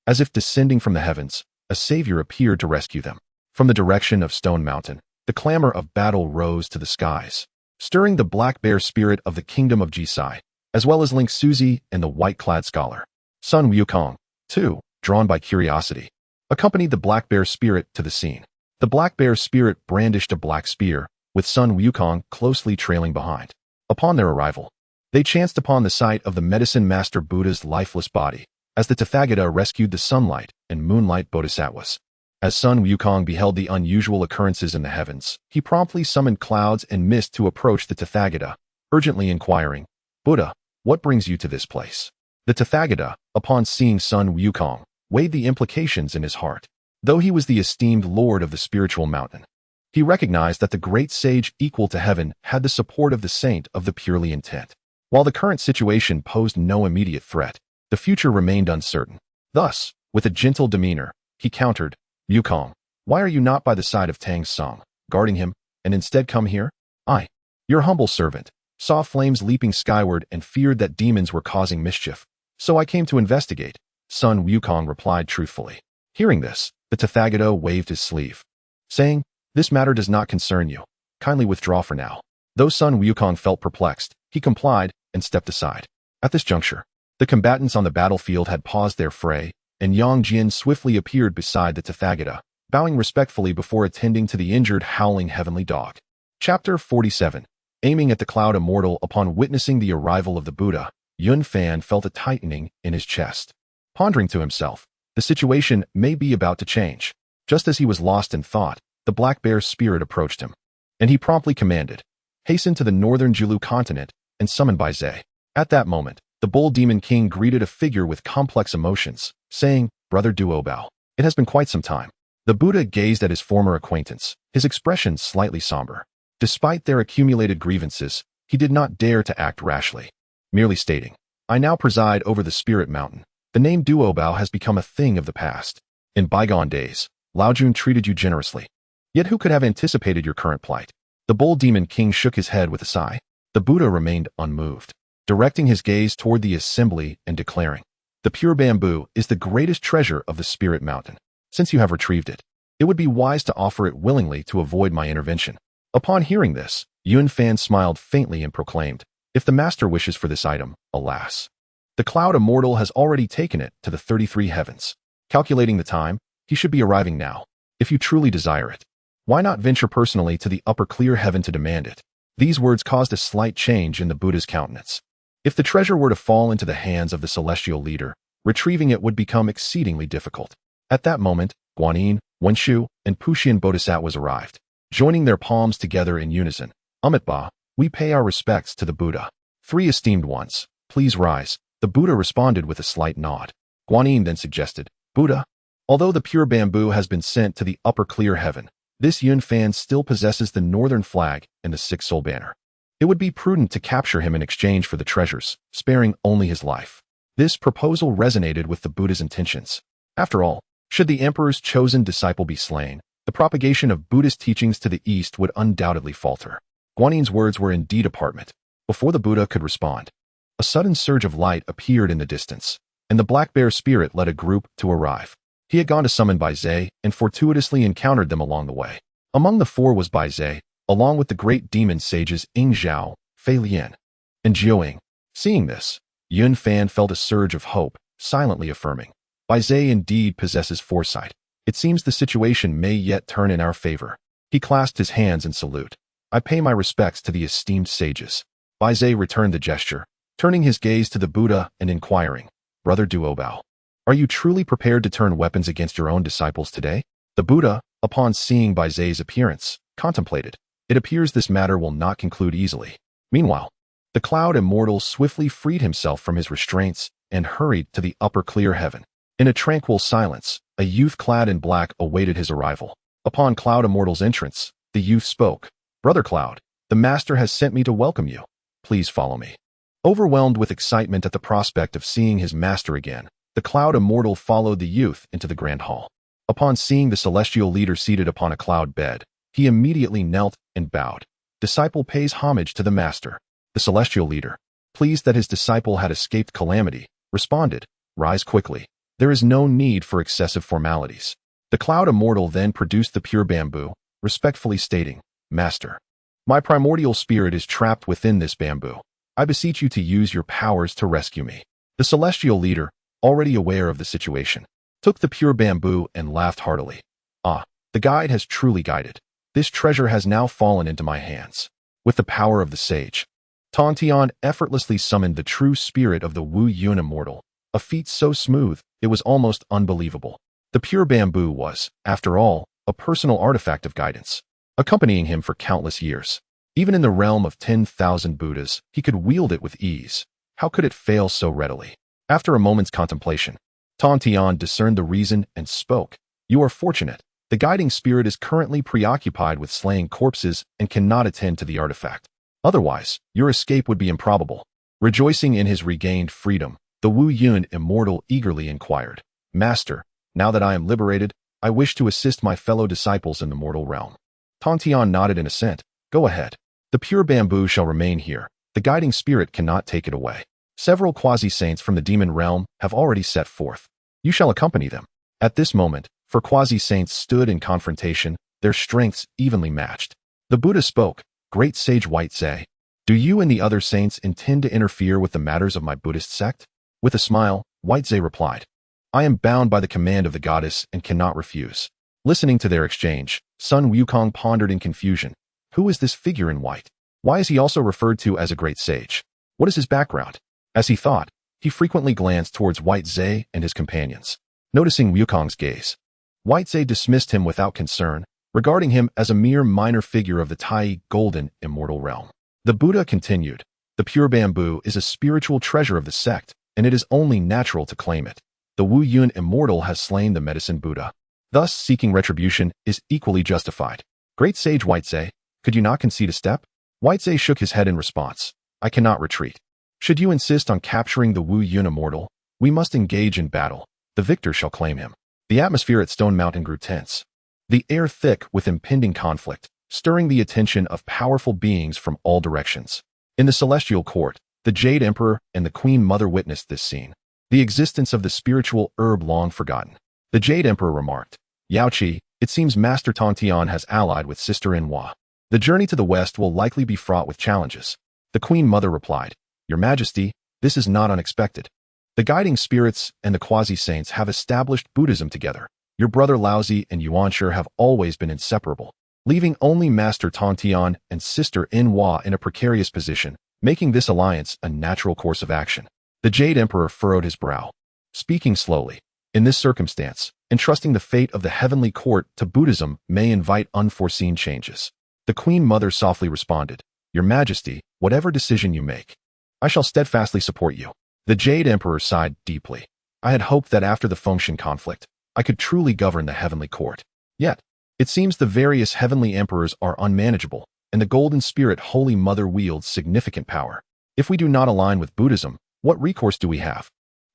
as if descending from the heavens, a savior appeared to rescue them. From the direction of Stone Mountain, the clamor of battle rose to the skies, stirring the black bear spirit of the kingdom of Jie Sect, as well as Link Suzi and the white-clad scholar. Sun Wukong, too, drawn by curiosity, accompanied the black bear spirit to the scene. The black bear spirit brandished a black spear, with Sun Wukong closely trailing behind. Upon their arrival, they chanced upon the site of the medicine master Buddha's lifeless body, as the Tathagata rescued the sunlight and moonlight bodhisattvas. As Sun Wukong beheld the unusual occurrences in the heavens, he promptly summoned clouds and mist to approach the Tathagata, urgently inquiring, "Buddha, what brings you to this place?" The Tathagata, upon seeing Sun Wukong, weighed the implications in his heart. Though he was the esteemed lord of the spiritual mountain, he recognized that the great sage equal to heaven had the support of the saint of the purely intent. While the current situation posed no immediate threat, the future remained uncertain. Thus, with a gentle demeanor, he countered, "Wukong, why are you not by the side of Tang Song, guarding him, and instead come here? I, your humble servant, saw flames leaping skyward and feared that demons were causing mischief, so I came to investigate," Sun Wukong replied truthfully. Hearing this, the Tathagata waved his sleeve, saying, "This matter does not concern you. Kindly withdraw for now." Though Sun Wukong felt perplexed, he complied and stepped aside. At this juncture, the combatants on the battlefield had paused their fray, and Yang Jian swiftly appeared beside the Tathagata, bowing respectfully before attending to the injured howling heavenly dog. Chapter 47. Aiming at the Cloud Immortal. Upon witnessing the arrival of the Buddha, Yunfan felt a tightening in his chest. Pondering to himself, the situation may be about to change. Just as he was lost in thought, the black bear's spirit approached him, and he promptly commanded, "Hasten to the northern Julu continent and summon Bai Zhe." At that moment, the Bull Demon King greeted a figure with complex emotions, saying, "Brother Duobao, it has been quite some time." The Buddha gazed at his former acquaintance, his expression slightly somber. Despite their accumulated grievances, he did not dare to act rashly, merely stating, "I now preside over the Spirit Mountain. The name Duobao has become a thing of the past. In bygone days, Laojun treated you generously. Yet who could have anticipated your current plight?" The Bull Demon King shook his head with a sigh. The Buddha remained unmoved, directing his gaze toward the assembly and declaring, "The pure bamboo is the greatest treasure of the Spirit Mountain. Since you have retrieved it, it would be wise to offer it willingly to avoid my intervention." Upon hearing this, Yunfan smiled faintly and proclaimed, "If the master wishes for this item, alas. The Cloud Immortal has already taken it to the 33 heavens. Calculating the time, he should be arriving now. If you truly desire it, why not venture personally to the upper clear heaven to demand it?" These words caused a slight change in the Buddha's countenance. If the treasure were to fall into the hands of the celestial leader, retrieving it would become exceedingly difficult. At that moment, Guanyin, Wenshu, and Puxian Bodhisattvas arrived. Joining their palms together in unison, Amitabha, we pay our respects to the Buddha. 3 esteemed ones, please rise. The Buddha responded with a slight nod. Guanyin then suggested, Buddha, although the pure bamboo has been sent to the upper clear heaven, this Yun Fan still possesses the northern flag and the six-soul banner. It would be prudent to capture him in exchange for the treasures, sparing only his life. This proposal resonated with the Buddha's intentions. After all, should the emperor's chosen disciple be slain, the propagation of Buddhist teachings to the east would undoubtedly falter. Guanyin's words were indeed a parchment. Before the Buddha could respond, a sudden surge of light appeared in the distance, and the black bear spirit led a group to arrive. He had gone to summon Bai Zhe and fortuitously encountered them along the way. Among the 4 was Bai Zhe, along with the great demon sages Ying Zhao, Fei Lian, and Jiao Ying. Seeing this, Yun Fan felt a surge of hope, silently affirming, Bai Zhe indeed possesses foresight. It seems the situation may yet turn in our favor. He clasped his hands in salute. I pay my respects to the esteemed sages. Bai Zhe returned the gesture, turning his gaze to the Buddha and inquiring, Brother Duobao, are you truly prepared to turn weapons against your own disciples today? The Buddha, upon seeing Bai Zhe's appearance, contemplated. It appears this matter will not conclude easily. Meanwhile, the cloud immortal swiftly freed himself from his restraints and hurried to the upper clear heaven. In a tranquil silence, a youth clad in black awaited his arrival. Upon Cloud Immortal's entrance, the youth spoke. Brother Cloud, the master has sent me to welcome you. Please follow me. Overwhelmed with excitement at the prospect of seeing his master again, the Cloud Immortal followed the youth into the grand hall. Upon seeing the celestial leader seated upon a cloud bed, he immediately knelt and bowed. Disciple pays homage to the master. The celestial leader, pleased that his disciple had escaped calamity, responded, Rise quickly. There is no need for excessive formalities. The Cloud Immortal then produced the pure bamboo, respectfully stating, Master, my primordial spirit is trapped within this bamboo. I beseech you to use your powers to rescue me. The celestial leader, already aware of the situation, took the pure bamboo and laughed heartily. Ah, the guide has truly guided. This treasure has now fallen into my hands. With the power of the sage, Tontian effortlessly summoned the true spirit of the Wu Yun Immortal, a feat so smooth, it was almost unbelievable. The pure bamboo was, after all, a personal artifact of guidance, accompanying him for countless years. Even in the realm of 10,000 Buddhas, he could wield it with ease. How could it fail so readily? After a moment's contemplation, Tontian discerned the reason and spoke. You are fortunate. The guiding spirit is currently preoccupied with slaying corpses and cannot attend to the artifact. Otherwise, your escape would be improbable. Rejoicing in his regained freedom, the Wu Yun Immortal eagerly inquired, Master, now that I am liberated, I wish to assist my fellow disciples in the mortal realm. Tontian nodded in assent. Go ahead. The pure bamboo shall remain here. The guiding spirit cannot take it away. Several quasi-saints from the demon realm have already set forth. You shall accompany them. At this moment, for quasi-saints stood in confrontation, their strengths evenly matched. The Buddha spoke, Great Sage White Zhe, do you and the other saints intend to interfere with the matters of my Buddhist sect? With a smile, White Zhe replied, I am bound by the command of the goddess and cannot refuse. Listening to their exchange, Sun Wukong pondered in confusion. Who is this figure in white? Why is he also referred to as a great sage? What is his background? As he thought, he frequently glanced towards White Zhe and his companions. Noticing Wukong's gaze, White Zhe dismissed him without concern, regarding him as a mere minor figure of the Tai Golden Immortal realm. The Buddha continued, The pure bamboo is a spiritual treasure of the sect, and it is only natural to claim it. The Wu Yun Immortal has slain the medicine Buddha. Thus, seeking retribution is equally justified. Great Sage White Zhe, could you not concede a step? White Zhe shook his head in response. I cannot retreat. Should you insist on capturing the Wu Yun Immortal, we must engage in battle. The victor shall claim him. The atmosphere at Stone Mountain grew tense. The air thick with impending conflict, stirring the attention of powerful beings from all directions. In the celestial court, the Jade Emperor and the Queen Mother witnessed this scene. The existence of the spiritual herb long forgotten. The Jade Emperor remarked, Yaoqi, it seems Master Tontian has allied with Sister Inhua. The journey to the west will likely be fraught with challenges. The Queen Mother replied, Your Majesty, this is not unexpected. The guiding spirits and the quasi-saints have established Buddhism together. Your brother Laozi and Yuanshi have always been inseparable. leaving only Master Tontian and Sister Inhua in a precarious position, making this alliance a natural course of action. The Jade Emperor furrowed his brow, speaking slowly. In this circumstance, entrusting the fate of the heavenly court to Buddhism may invite unforeseen changes. The Queen Mother softly responded, Your Majesty, whatever decision you make, I shall steadfastly support you. The Jade Emperor sighed deeply. I had hoped that after the Fengshen conflict, I could truly govern the heavenly court. Yet, it seems the various heavenly emperors are unmanageable, and the Golden Spirit Holy Mother wields significant power. If we do not align with Buddhism, what recourse do we have?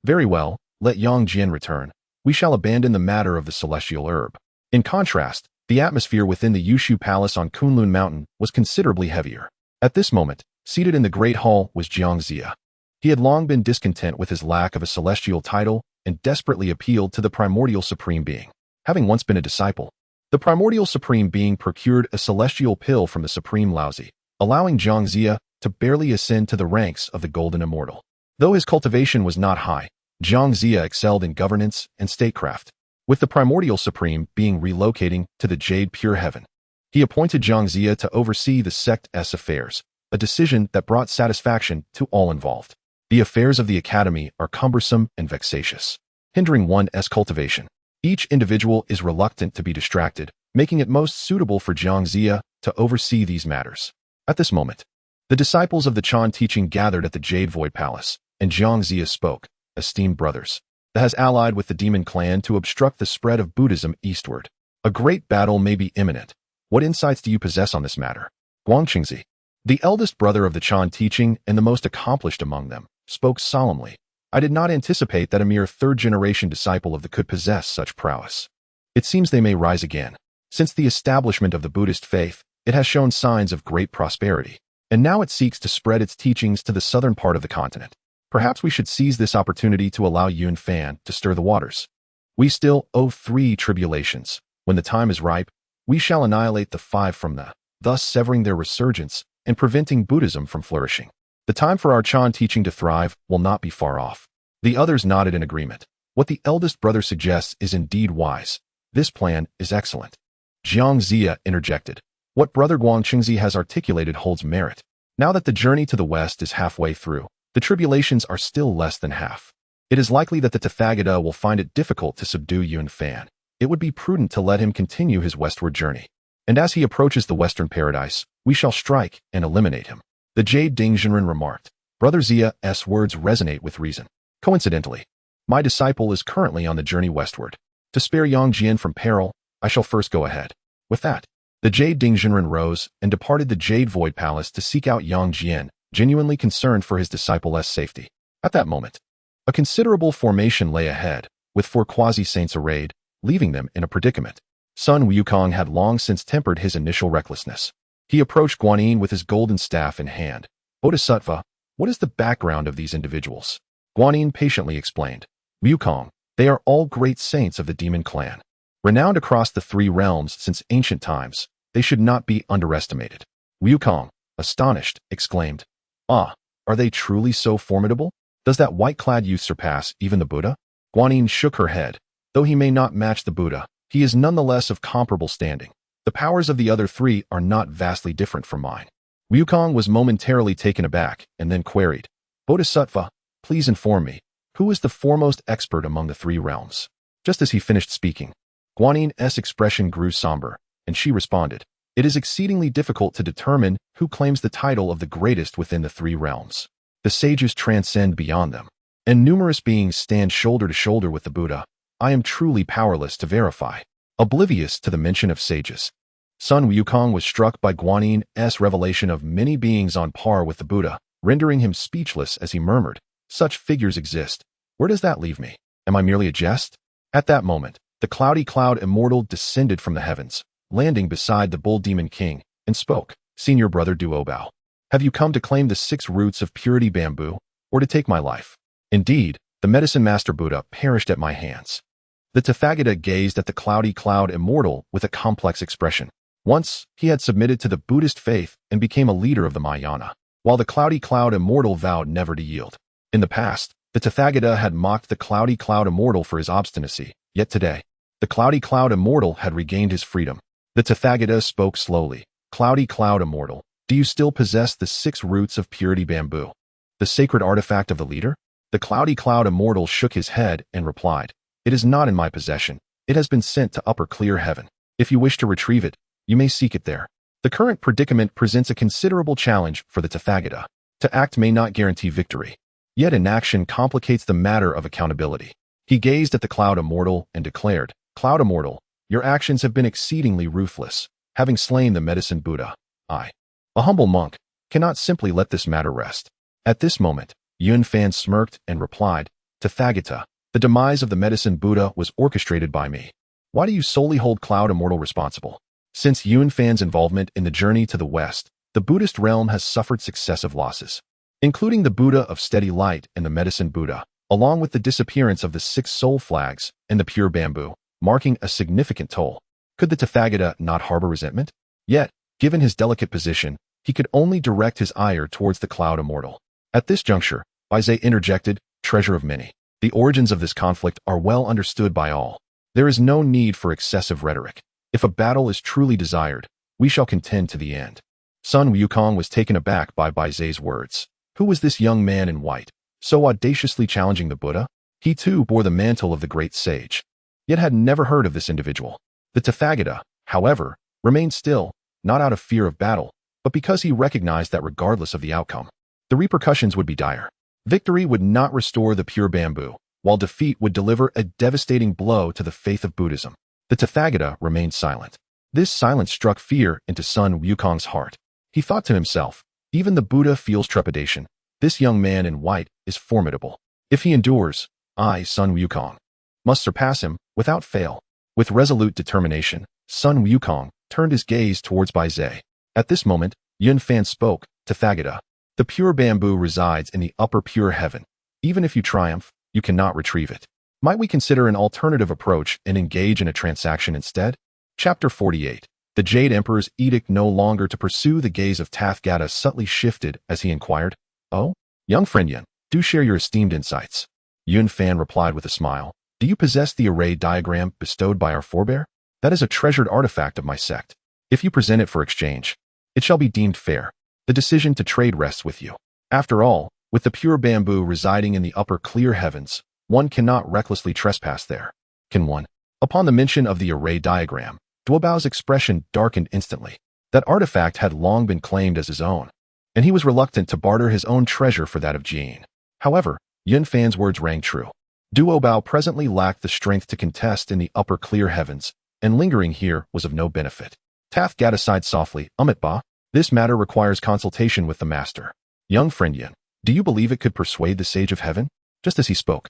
Very well, let Yang Jian return. We shall abandon the matter of the celestial herb. In contrast, the atmosphere within the Yushu Palace on Kunlun Mountain was considerably heavier. At this moment, seated in the Great Hall was Jiang Zia. He had long been discontent with his lack of a celestial title and desperately appealed to the Primordial Supreme Being. Having once been a disciple, the Primordial Supreme Being procured a celestial pill from the Supreme Laozi, allowing Jiang Zia to barely ascend to the ranks of the Golden Immortal. Though his cultivation was not high, Jiang Zia excelled in governance and statecraft. With the Primordial Supreme Being relocating to the Jade Pure Heaven, he appointed Jiang Zia to oversee the sect's affairs, a decision that brought satisfaction to all involved. The affairs of the Academy are cumbersome and vexatious, hindering one's cultivation. Each individual is reluctant to be distracted, making it most suitable for Jiang Zia to oversee these matters. At this moment, the disciples of the Chan teaching gathered at the Jade Void Palace, and Jiang Zia spoke, Esteemed brothers, that has allied with the demon clan to obstruct the spread of Buddhism eastward. A great battle may be imminent. What insights do you possess on this matter? Guangqingzi, the eldest brother of the Chan teaching and the most accomplished among them, spoke solemnly. I did not anticipate that a mere third-generation disciple of the could possess such prowess. It seems they may rise again. Since the establishment of the Buddhist faith, it has shown signs of great prosperity, and now it seeks to spread its teachings to the southern part of the continent. Perhaps we should seize this opportunity to allow Yun Fan to stir the waters. We still owe 3 tribulations. When the time is ripe, we shall annihilate the 5 from the, thus severing their resurgence and preventing Buddhism from flourishing. The time for our Chan teaching to thrive will not be far off. The others nodded in agreement. What the eldest brother suggests is indeed wise. This plan is excellent. Jiang Zia interjected. What Brother Guangqingzi has articulated holds merit. Now that the journey to the west is halfway through, the tribulations are still less than half. It is likely that the Tathagata will find it difficult to subdue Yun Fan. It would be prudent to let him continue his westward journey. And as he approaches the western paradise, we shall strike and eliminate him. The Jade Dingjinren remarked. Brother Zia's words resonate with reason. Coincidentally, my disciple is currently on the journey westward. To spare Yang Jian from peril, I shall first go ahead. With that, the Jade Dingjinren rose and departed the Jade Void Palace to seek out Yang Jian, genuinely concerned for his disciple's safety. At that moment, a considerable formation lay ahead, with 4 quasi-saints arrayed, leaving them in a predicament. Sun Wukong had long since tempered his initial recklessness. He approached Guanyin with his golden staff in hand. Bodhisattva, what is the background of these individuals? Guanyin patiently explained. Wukong, they are all great saints of the demon clan. Renowned across the 3 realms since ancient times, they should not be underestimated. Wukong, astonished, exclaimed. Ah, are they truly so formidable? Does that white-clad youth surpass even the Buddha? Guanyin shook her head. Though he may not match the Buddha, he is nonetheless of comparable standing. The powers of the other 3 are not vastly different from mine. Wukong was momentarily taken aback and then queried. Bodhisattva, please inform me, who is the foremost expert among the 3 realms? Just as he finished speaking, Guanyin's expression grew somber, and she responded. It is exceedingly difficult to determine who claims the title of the greatest within the 3 realms. The sages transcend beyond them, and numerous beings stand shoulder to shoulder with the Buddha. I am truly powerless to verify. Oblivious to the mention of sages, Sun Wukong was struck by Guanyin's revelation of many beings on par with the Buddha, rendering him speechless as he murmured, Such figures exist. Where does that leave me? Am I merely a jest? At that moment, the cloudy cloud immortal descended from the heavens, landing beside the bull demon king, and spoke. Senior brother Duobao, have you come to claim the 6 roots of purity bamboo, or to take my life? Indeed, the medicine master Buddha perished at my hands. The Tathagata gazed at the cloudy cloud immortal with a complex expression. Once, he had submitted to the Buddhist faith and became a leader of the Mahayana, while the cloudy cloud immortal vowed never to yield. In the past, the Tathagata had mocked the cloudy cloud immortal for his obstinacy, yet today, the cloudy cloud immortal had regained his freedom. The Tathagata spoke slowly. Cloudy Cloud Immortal, do you still possess the 6 roots of purity bamboo? The sacred artifact of the leader? The Cloudy Cloud Immortal shook his head and replied, it is not in my possession. It has been sent to upper clear heaven. If you wish to retrieve it, you may seek it there. The current predicament presents a considerable challenge for the Tathagata. To act may not guarantee victory. Yet inaction complicates the matter of accountability. He gazed at the Cloud Immortal and declared, Cloud Immortal, your actions have been exceedingly ruthless, having slain the medicine Buddha. I, a humble monk, cannot simply let this matter rest. At this moment, Yun Fan smirked and replied, Tathagata, the demise of the medicine Buddha was orchestrated by me. Why do you solely hold Cloud Immortal responsible? Since Yun Fan's involvement in the journey to the west, the Buddhist realm has suffered successive losses, including the Buddha of Steady Light and the Medicine Buddha, along with the disappearance of the 6 soul flags and the pure bamboo, marking a significant toll. Could the Tathagata not harbor resentment? Yet, given his delicate position, he could only direct his ire towards the Cloud Immortal. At this juncture, Jie interjected, Treasure of Many. The origins of this conflict are well understood by all. There is no need for excessive rhetoric. If a battle is truly desired, we shall contend to the end. Sun Wukong was taken aback by Jie's words. Who was this young man in white, so audaciously challenging the Buddha? He too bore the mantle of the great sage, yet had never heard of this individual. The Tathagata, however, remained still, not out of fear of battle, but because he recognized that regardless of the outcome, the repercussions would be dire. Victory would not restore the pure bamboo, while defeat would deliver a devastating blow to the faith of Buddhism. The Tathagata remained silent. This silence struck fear into Sun Wukong's heart. He thought to himself, even the Buddha feels trepidation. This young man in white is formidable. If he endures, I, Sun Wukong, must surpass him without fail. With resolute determination, Sun Wukong turned his gaze towards Jie. At this moment, Yun Fan spoke, Tathagata, the pure bamboo resides in the upper pure heaven. Even if you triumph, you cannot retrieve it. Might we consider an alternative approach and engage in a transaction instead? Chapter 48. The Jade Emperor's edict no longer to pursue the gaze of Tathagata subtly shifted as he inquired, Oh, young friend Yun, do share your esteemed insights. Yun Fan replied with a smile, Do you possess the array diagram bestowed by our forebear? That is a treasured artifact of my sect. If you present it for exchange, it shall be deemed fair. The decision to trade rests with you. After all, with the pure bamboo residing in the upper clear heavens, one cannot recklessly trespass there. Can one? Upon the mention of the array diagram, Duobao's expression darkened instantly. That artifact had long been claimed as his own, and he was reluctant to barter his own treasure for that of Jean. However, Yun Fan's words rang true. Duobao presently lacked the strength to contest in the upper clear heavens, and lingering here was of no benefit. Tathagata sighed softly, Ba, this matter requires consultation with the master. Young friend Yun, do you believe it could persuade the Sage of Heaven? Just as he spoke,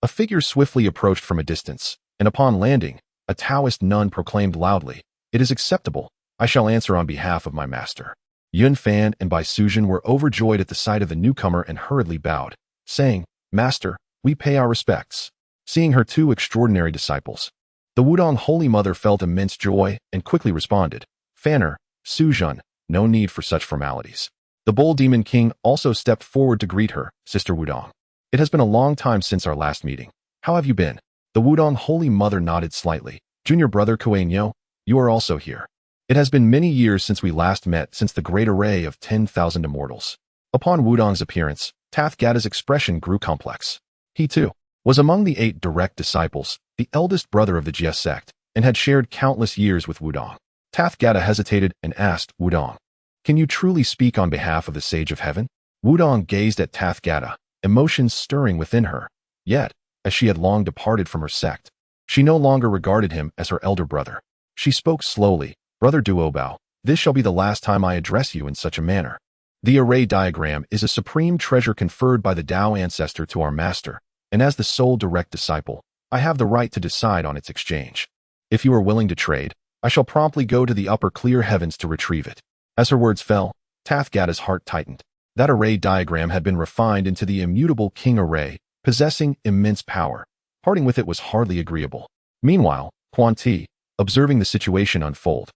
a figure swiftly approached from a distance, and upon landing, a Taoist nun proclaimed loudly, It is acceptable. I shall answer on behalf of my master. Yun Fan and Bai Suzhen were overjoyed at the sight of the newcomer and hurriedly bowed, saying, Master, we pay our respects. Seeing her 2 extraordinary disciples, the Wudong Holy Mother felt immense joy and quickly responded, Fanner, Suzhen, no need for such formalities. The Bull Demon King also stepped forward to greet her, Sister Wudong. It has been a long time since our last meeting. How have you been? The Wudong Holy Mother nodded slightly. Junior brother Kuei-Nyo, you are also here. It has been many years since we last met since the great array of 10,000 immortals. Upon Wudong's appearance, Tathagata's expression grew complex. He, too, was among the 8 direct disciples, the eldest brother of the Jie Sect, and had shared countless years with Wudong. Tathagata hesitated and asked, Wudong, can you truly speak on behalf of the Sage of Heaven? Wudong gazed at Tathagata, emotions stirring within her. Yet, as she had long departed from her sect, she no longer regarded him as her elder brother. She spoke slowly, Brother Duobao, this shall be the last time I address you in such a manner. The array diagram is a supreme treasure conferred by the Tao ancestor to our master, and as the sole direct disciple, I have the right to decide on its exchange. If you are willing to trade, I shall promptly go to the upper clear heavens to retrieve it. As her words fell, Tathagata's heart tightened. That array diagram had been refined into the immutable king array, possessing immense power. Parting with it was hardly agreeable. Meanwhile, Quan Ti, observing the situation unfold,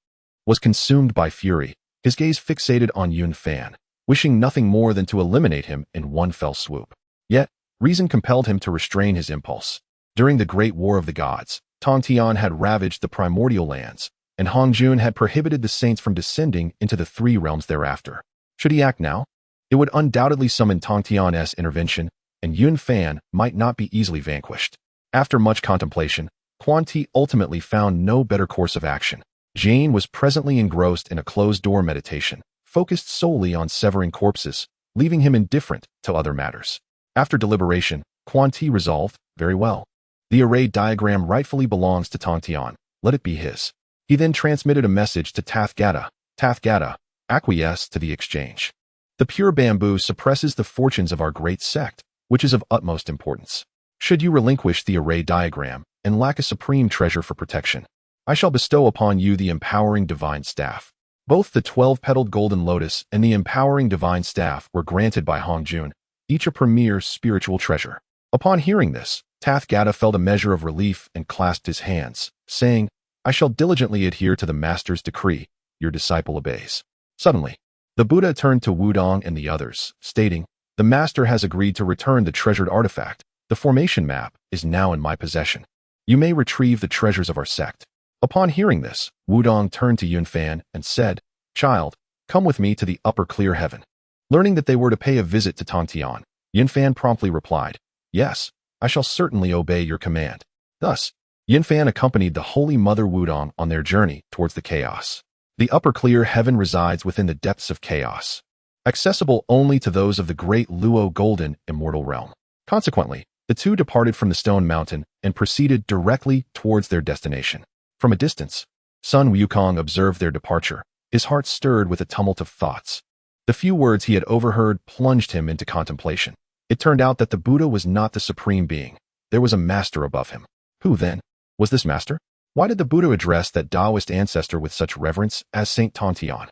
was consumed by fury, his gaze fixated on Yun Fan, wishing nothing more than to eliminate him in one fell swoop. Yet, reason compelled him to restrain his impulse. During the Great War of the Gods, Tong Tian had ravaged the primordial lands, and Huanghuang had prohibited the saints from descending into the three realms thereafter. Should he act now? It would undoubtedly summon Tongtian's intervention, and Yun Fan might not be easily vanquished. After much contemplation, Quan Ti ultimately found no better course of action. Jane was presently engrossed in a closed-door meditation, focused solely on severing corpses, leaving him indifferent to other matters. After deliberation, Quan Ti resolved, very well. The array diagram rightfully belongs to Tongtian. Let it be his. He then transmitted a message to Tathgata. Tathgata, acquiesce to the exchange. The pure bamboo suppresses the fortunes of our great sect, which is of utmost importance. Should you relinquish the array diagram and lack a supreme treasure for protection, I shall bestow upon you the empowering divine staff. Both the 12-petaled golden lotus and the empowering divine staff were granted by Huanghuang, each a premier spiritual treasure. Upon hearing this, Tathgata felt a measure of relief and clasped his hands, saying, I shall diligently adhere to the master's decree. Your disciple obeys. Suddenly, the Buddha turned to Wudong and the others, stating, the master has agreed to return the treasured artifact. The formation map is now in my possession. You may retrieve the treasures of our sect. Upon hearing this, Wudong turned to Yun Fan and said, Child, come with me to the upper clear heaven. Learning that they were to pay a visit to Tongtian, Yun Fan promptly replied, Yes, I shall certainly obey your command. Thus, Yun Fan accompanied the Holy Mother Wudong on their journey towards the chaos. The upper clear heaven resides within the depths of chaos, accessible only to those of the great Luo Golden Immortal Realm. Consequently, the two departed from the stone mountain and proceeded directly towards their destination. From a distance, Sun Wukong observed their departure, his heart stirred with a tumult of thoughts. The few words he had overheard plunged him into contemplation. It turned out that the Buddha was not the supreme being. There was a master above him. Who, then, was this master? Why did the Buddha address that Taoist ancestor with such reverence as Saint Tongtian?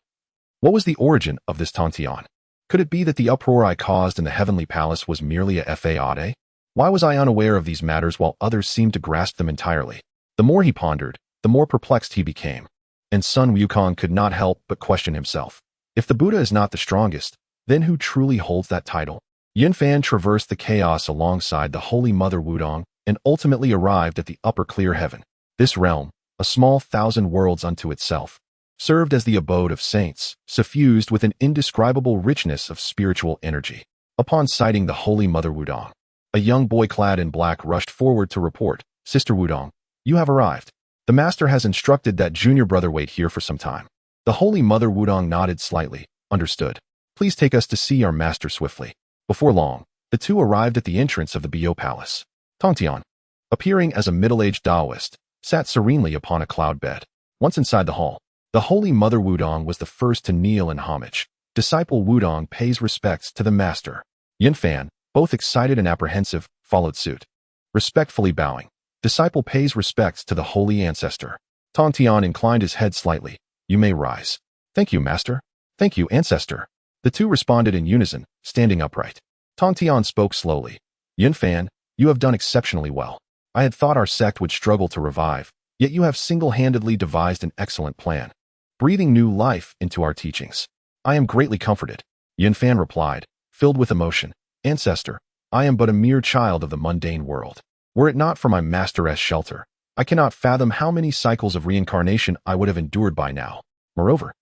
What was the origin of this Tongtian? Could it be that the uproar I caused in the heavenly palace was merely a fade? Why was I unaware of these matters while others seemed to grasp them entirely? The more he pondered, the more perplexed he became. And Sun Wukong could not help but question himself. If the Buddha is not the strongest, then who truly holds that title? Yun Fan traversed the chaos alongside the Holy Mother Wudong and ultimately arrived at the upper clear heaven. This realm, a small 1,000 worlds unto itself, served as the abode of saints, suffused with an indescribable richness of spiritual energy. Upon sighting the Holy Mother Wudong, a young boy clad in black rushed forward to report, Sister Wudong, you have arrived. The master has instructed that junior brother wait here for some time. The Holy Mother Wudong nodded slightly, understood. Please take us to see our master swiftly. Before long, the two arrived at the entrance of the Bio Palace. Tongtian, appearing as a middle-aged Taoist, sat serenely upon a cloud bed. Once inside the hall, the Holy Mother Wudong was the first to kneel in homage. Disciple Wudong pays respects to the master. Yun Fan, both excited and apprehensive, followed suit. Respectfully bowing, disciple pays respects to the holy ancestor. Tongtian inclined his head slightly. You may rise. Thank you, master. Thank you, ancestor. The two responded in unison, standing upright. Tongtian spoke slowly. Yun Fan, you have done exceptionally well. I had thought our sect would struggle to revive, yet you have single-handedly devised an excellent plan, breathing new life into our teachings. I am greatly comforted. Yun Fan replied, filled with emotion. Ancestor, I am but a mere child of the mundane world. Were it not for my master's shelter, I cannot fathom how many cycles of reincarnation I would have endured by now. Moreover,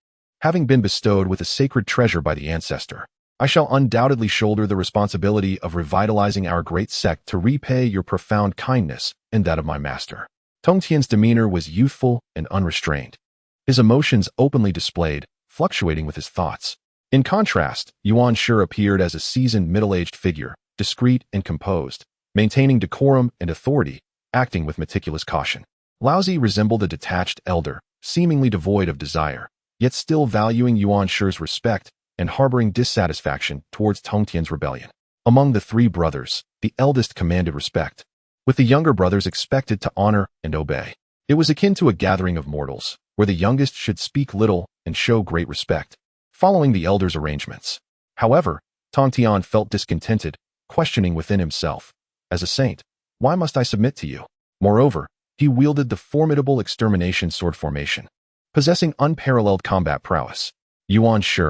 having been bestowed with a sacred treasure by the ancestor, I shall undoubtedly shoulder the responsibility of revitalizing our great sect to repay your profound kindness and that of my master. Tongtian's demeanor was youthful and unrestrained, his emotions openly displayed, fluctuating with his thoughts. In contrast, Yuan Shi appeared as a seasoned middle-aged figure, discreet and composed, maintaining decorum and authority, acting with meticulous caution. Laozi resembled a detached elder, seemingly devoid of desire, yet still valuing Yuan Shi's respect and harboring dissatisfaction towards Tongtian's rebellion. Among the three brothers, the eldest commanded respect, with the younger brothers expected to honor and obey. It was akin to a gathering of mortals, where the youngest should speak little and show great respect, following the elders' arrangements. However, Tongtian felt discontented, questioning within himself, as a saint, why must I submit to you? Moreover, he wielded the formidable extermination sword formation, possessing unparalleled combat prowess. Yuan Shi,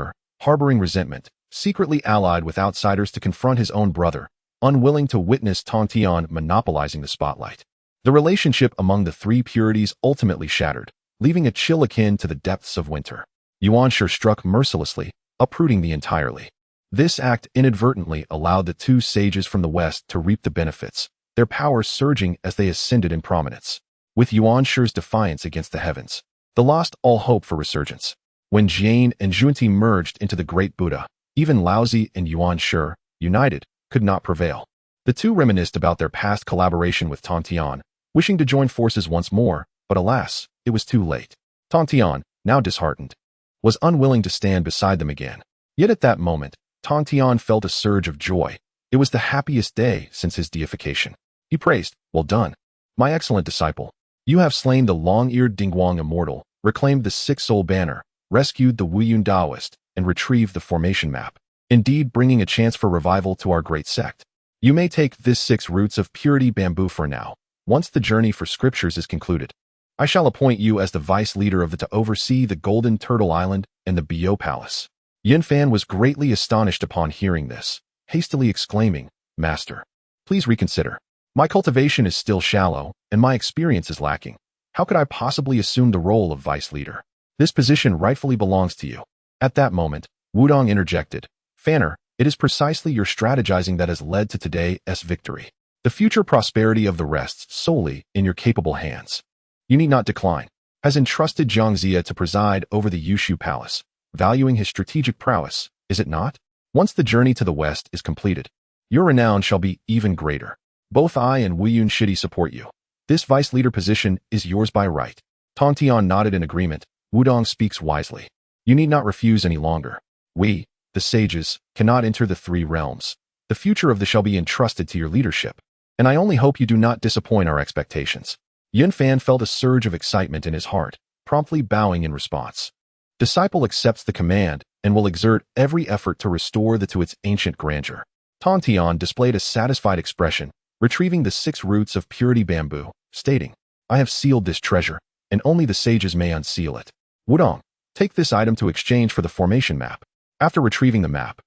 harboring resentment, secretly allied with outsiders to confront his own brother, unwilling to witness Tongtian monopolizing the spotlight. The relationship among the three purities ultimately shattered, leaving a chill akin to the depths of winter. Yuanshi struck mercilessly, uprooting the entirely. This act inadvertently allowed the two sages from the west to reap the benefits, their powers surging as they ascended in prominence. With Yuanshi's defiance against the heavens, they lost all hope for resurgence. When Jian and Junti merged into the great Buddha, even Laozi and Yuanshi, united, could not prevail. The two reminisced about their past collaboration with Tontian, wishing to join forces once more, but alas, it was too late. Tontian, now disheartened, was unwilling to stand beside them again. Yet at that moment, Tontian felt a surge of joy. It was the happiest day since his deification. He praised, "Well done, my excellent disciple. You have slain the long-eared Dingguang immortal, reclaimed the six-soul banner, rescued the Wuyun Taoist, and retrieved the formation map, indeed bringing a chance for revival to our great sect. You may take this 6 roots of purity bamboo for now. Once the journey for scriptures is concluded, I shall appoint you as the vice leader of to oversee the Golden Turtle Island and the Bio Palace." Yunfan was greatly astonished upon hearing this, hastily exclaiming, "Master, please reconsider. My cultivation is still shallow, and my experience is lacking. How could I possibly assume the role of vice leader? This position rightfully belongs to you." At that moment, Wudong interjected, "Fanner, it is precisely your strategizing that has led to today's victory. The future prosperity of the rests solely in your capable hands. You need not decline." Has entrusted Zhang Zia to preside over the Yushu Palace, valuing his strategic prowess, is it not? Once the journey to the west is completed, your renown shall be even greater. Both I and Wuyun Shidi support you. This vice leader position is yours by right. Tontian nodded in agreement. Wudong speaks wisely. You need not refuse any longer. We, the sages, cannot enter the 3 realms. The future of the shall be entrusted to your leadership, and I only hope you do not disappoint our expectations. Yunfan felt a surge of excitement in his heart, promptly bowing in response. Disciple accepts the command and will exert every effort to restore the to its ancient grandeur. Tontian displayed a satisfied expression, retrieving the 6 roots of purity bamboo, stating, "I have sealed this treasure, and only the sages may unseal it. Wudong, take this item to exchange for the formation map. After retrieving the map,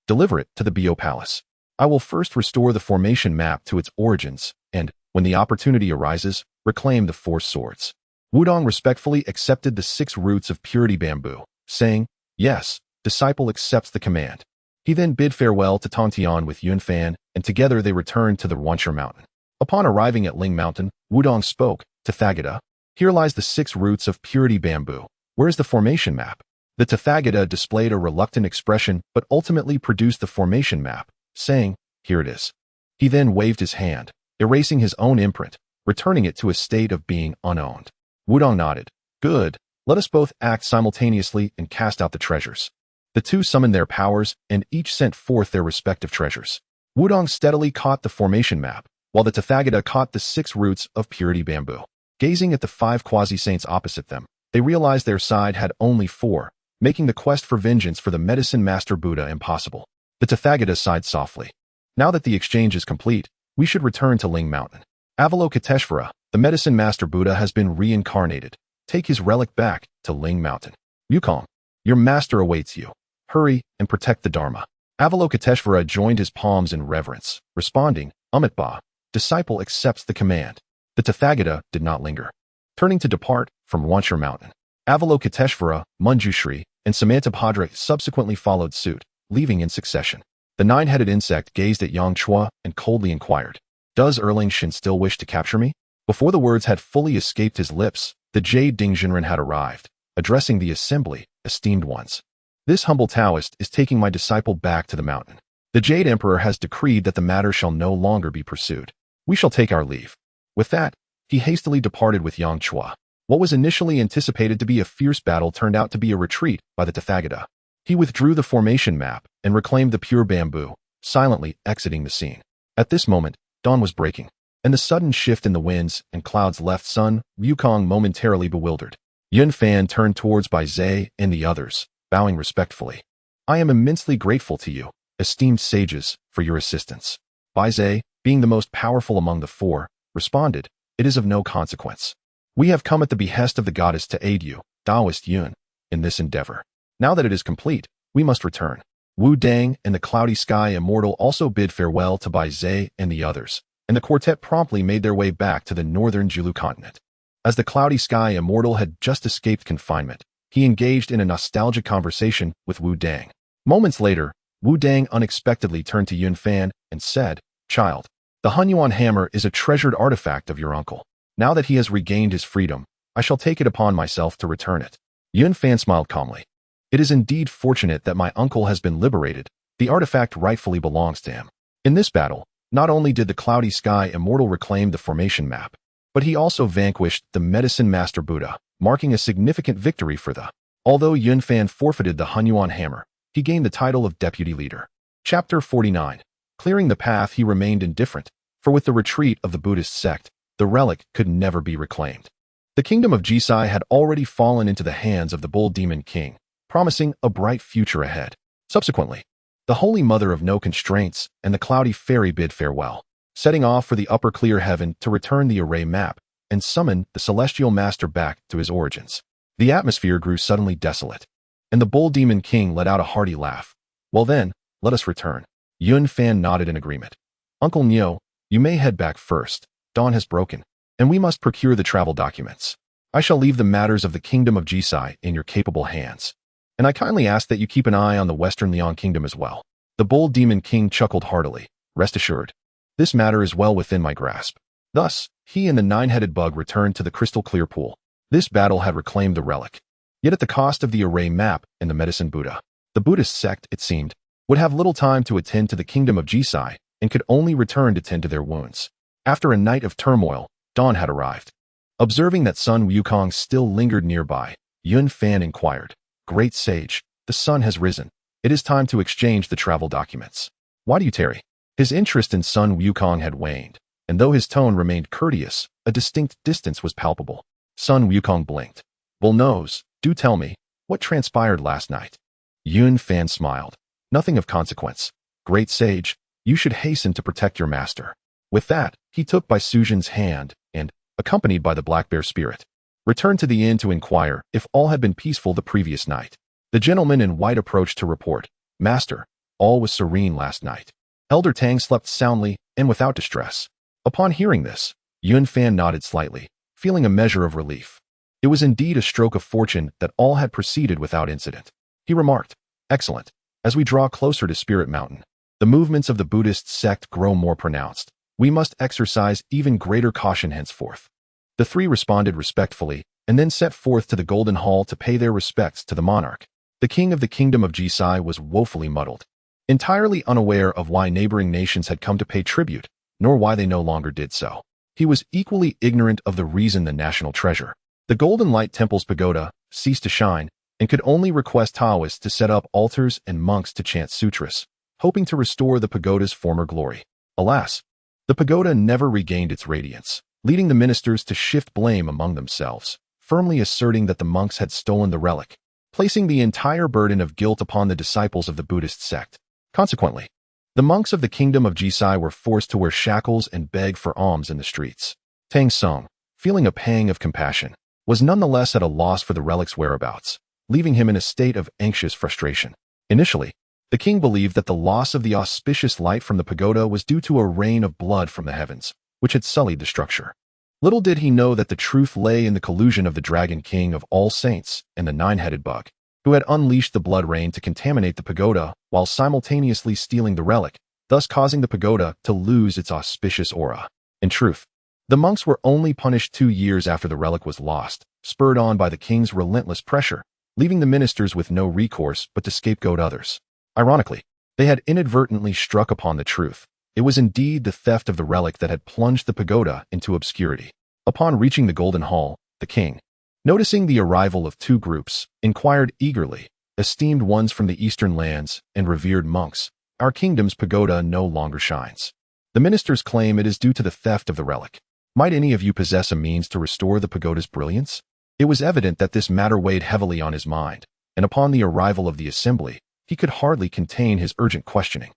deliver it to the Bio Palace. I will first restore the formation map to its origins, and, when the opportunity arises, reclaim the 4 swords." Wudong respectfully accepted the 6 roots of purity bamboo, saying, "Yes, disciple accepts the command." He then bid farewell to Tontian with Yunfan, and together they returned to the Huanghuang mountain. Upon arriving at Ling Mountain, Wudong spoke, "Tathagata, here lies the 6 roots of purity bamboo. Where is the formation map?" The Tathagata displayed a reluctant expression but ultimately produced the formation map, saying, "Here it is." He then waved his hand, erasing his own imprint, returning it to a state of being unowned. Wudong nodded. "Good, let us both act simultaneously and cast out the treasures." The two summoned their powers, and each sent forth their respective treasures. Wudong steadily caught the formation map, while the Tathagata caught the 6 roots of purity bamboo. Gazing at the 5 quasi-saints opposite them, they realized their side had only 4, making the quest for vengeance for the medicine master Buddha impossible. The Tathagata sighed softly. "Now that the exchange is complete, we should return to Ling Mountain. Avalokiteshvara, the medicine master Buddha, has been reincarnated. Take his relic back to Ling Mountain. Wukong, your master awaits you. Hurry and protect the Dharma." Avalokiteshvara joined his palms in reverence, responding, "Amitba, disciple accepts the command." The Tathagata did not linger. Turning to depart from Huanghuang Mountain, Avalokiteshvara, Manjushri, and Samantabhadra subsequently followed suit, leaving in succession. The 9-headed insect gazed at Yang Chua and coldly inquired, "Does Erling Shin still wish to capture me?" Before the words had fully escaped his lips, the Jade Dingjinren had arrived, addressing the assembly, "Esteemed ones, this humble Taoist is taking my disciple back to the mountain. The Jade Emperor has decreed that the matter shall no longer be pursued. We shall take our leave." With that, he hastily departed with Yang Chua. What was initially anticipated to be a fierce battle turned out to be a retreat by the Tathagata. He withdrew the formation map and reclaimed the pure bamboo, silently exiting the scene. At this moment, dawn was breaking, and the sudden shift in the winds and clouds left Sun Wukong momentarily bewildered. Yunfan turned towards Bai Zhe and the others, bowing respectfully. "I am immensely grateful to you, esteemed sages, for your assistance." Bai Zhe, being the most powerful among the 4, responded, "It is of no consequence. We have come at the behest of the goddess to aid you, Taoist Yun, in this endeavor. Now that it is complete, we must return." Wu Dang and the Cloudy Sky Immortal also bid farewell to Bai Zhe and the others, and the quartet promptly made their way back to the northern Julu continent. As the cloudy sky immortal had just escaped confinement, he engaged in a nostalgic conversation with Wu Dang. Moments later, Wu Dang unexpectedly turned to Yun Fan and said, "Child, the Huanghuang hammer is a treasured artifact of your uncle. Now that he has regained his freedom, I shall take it upon myself to return it." Yun Fan smiled calmly. "It is indeed fortunate that my uncle has been liberated. The artifact rightfully belongs to him." In this battle, not only did the cloudy sky immortal reclaim the formation map, but he also vanquished the medicine master Buddha, marking a significant victory for the. Although Yun Fan forfeited the Huanghuang hammer, he gained the title of deputy leader. Chapter 49. Clearing the path, he remained indifferent, for with the retreat of the Buddhist sect, the relic could never be reclaimed. The kingdom of Jie had already fallen into the hands of the Bull Demon King, promising a bright future ahead. Subsequently, the Holy Mother of No Constraints and the Cloudy Fairy bid farewell, setting off for the upper clear heaven to return the array map and summon the Celestial Master back to his origins. The atmosphere grew suddenly desolate, and the Bull Demon King let out a hearty laugh. "Well then, let us return." Yun Fan nodded in agreement. "Uncle Nyo, you may head back first. Dawn has broken, and we must procure the travel documents. I shall leave the matters of the kingdom of Jie in your capable hands. And I kindly ask that you keep an eye on the Western Liang Kingdom as well." The Bull Demon King chuckled heartily. "Rest assured, this matter is well within my grasp." Thus, he and the nine-headed bug returned to the crystal clear pool. This battle had reclaimed the relic, yet at the cost of the array map and the medicine Buddha. The Buddhist sect, it seemed, would have little time to attend to the kingdom of Jie and could only return to tend to their wounds. After a night of turmoil, dawn had arrived. Observing that Sun Wukong still lingered nearby, Yun Fan inquired, "Great sage, the sun has risen. It is time to exchange the travel documents. Why do you tarry?" His interest in Sun Wukong had waned, and though his tone remained courteous, a distinct distance was palpable. Sun Wukong blinked. "Bull nose, do tell me, what transpired last night?" Yun Fan smiled. "Nothing of consequence. Great sage, you should hasten to protect your master." With that, he took Bai Sujin's hand and, accompanied by the Black Bear spirit, returned to the inn to inquire if all had been peaceful the previous night. The gentleman in white approached to report, "Master, all was serene last night. Elder Tang slept soundly and without distress." Upon hearing this, Yun Fan nodded slightly, feeling a measure of relief. It was indeed a stroke of fortune that all had proceeded without incident. He remarked, "Excellent. As we draw closer to Spirit Mountain, the movements of the Buddhist sect grow more pronounced. We must exercise even greater caution henceforth." The three responded respectfully and then set forth to the Golden Hall to pay their respects to the monarch. The king of the kingdom of Jie was woefully muddled, entirely unaware of why neighboring nations had come to pay tribute, nor why they no longer did so. He was equally ignorant of the reason the national treasure, the Golden Light Temple's pagoda, ceased to shine, and could only request Taoists to set up altars and monks to chant sutras, hoping to restore the pagoda's former glory. Alas, the pagoda never regained its radiance, leading the ministers to shift blame among themselves, firmly asserting that the monks had stolen the relic, placing the entire burden of guilt upon the disciples of the Buddhist sect. Consequently, the monks of the kingdom of Jie were forced to wear shackles and beg for alms in the streets. Tang Sung, feeling a pang of compassion, was nonetheless at a loss for the relic's whereabouts, leaving him in a state of anxious frustration. Initially, the king believed that the loss of the auspicious light from the pagoda was due to a rain of blood from the heavens, which had sullied the structure. Little did he know that the truth lay in the collusion of the Dragon King of all saints and the nine-headed bug, who had unleashed the blood rain to contaminate the pagoda while simultaneously stealing the relic, thus causing the pagoda to lose its auspicious aura. In truth, the monks were only punished 2 years after the relic was lost, spurred on by the king's relentless pressure, leaving the ministers with no recourse but to scapegoat others. Ironically, they had inadvertently struck upon the truth. It was indeed the theft of the relic that had plunged the pagoda into obscurity. Upon reaching the Golden Hall, the king, noticing the arrival of 2 groups, inquired eagerly, "Esteemed ones from the eastern lands and revered monks, our kingdom's pagoda no longer shines. The ministers claim it is due to the theft of the relic. Might any of you possess a means to restore the pagoda's brilliance?" It was evident that this matter weighed heavily on his mind, and upon the arrival of the assembly, he could hardly contain his urgent questioning.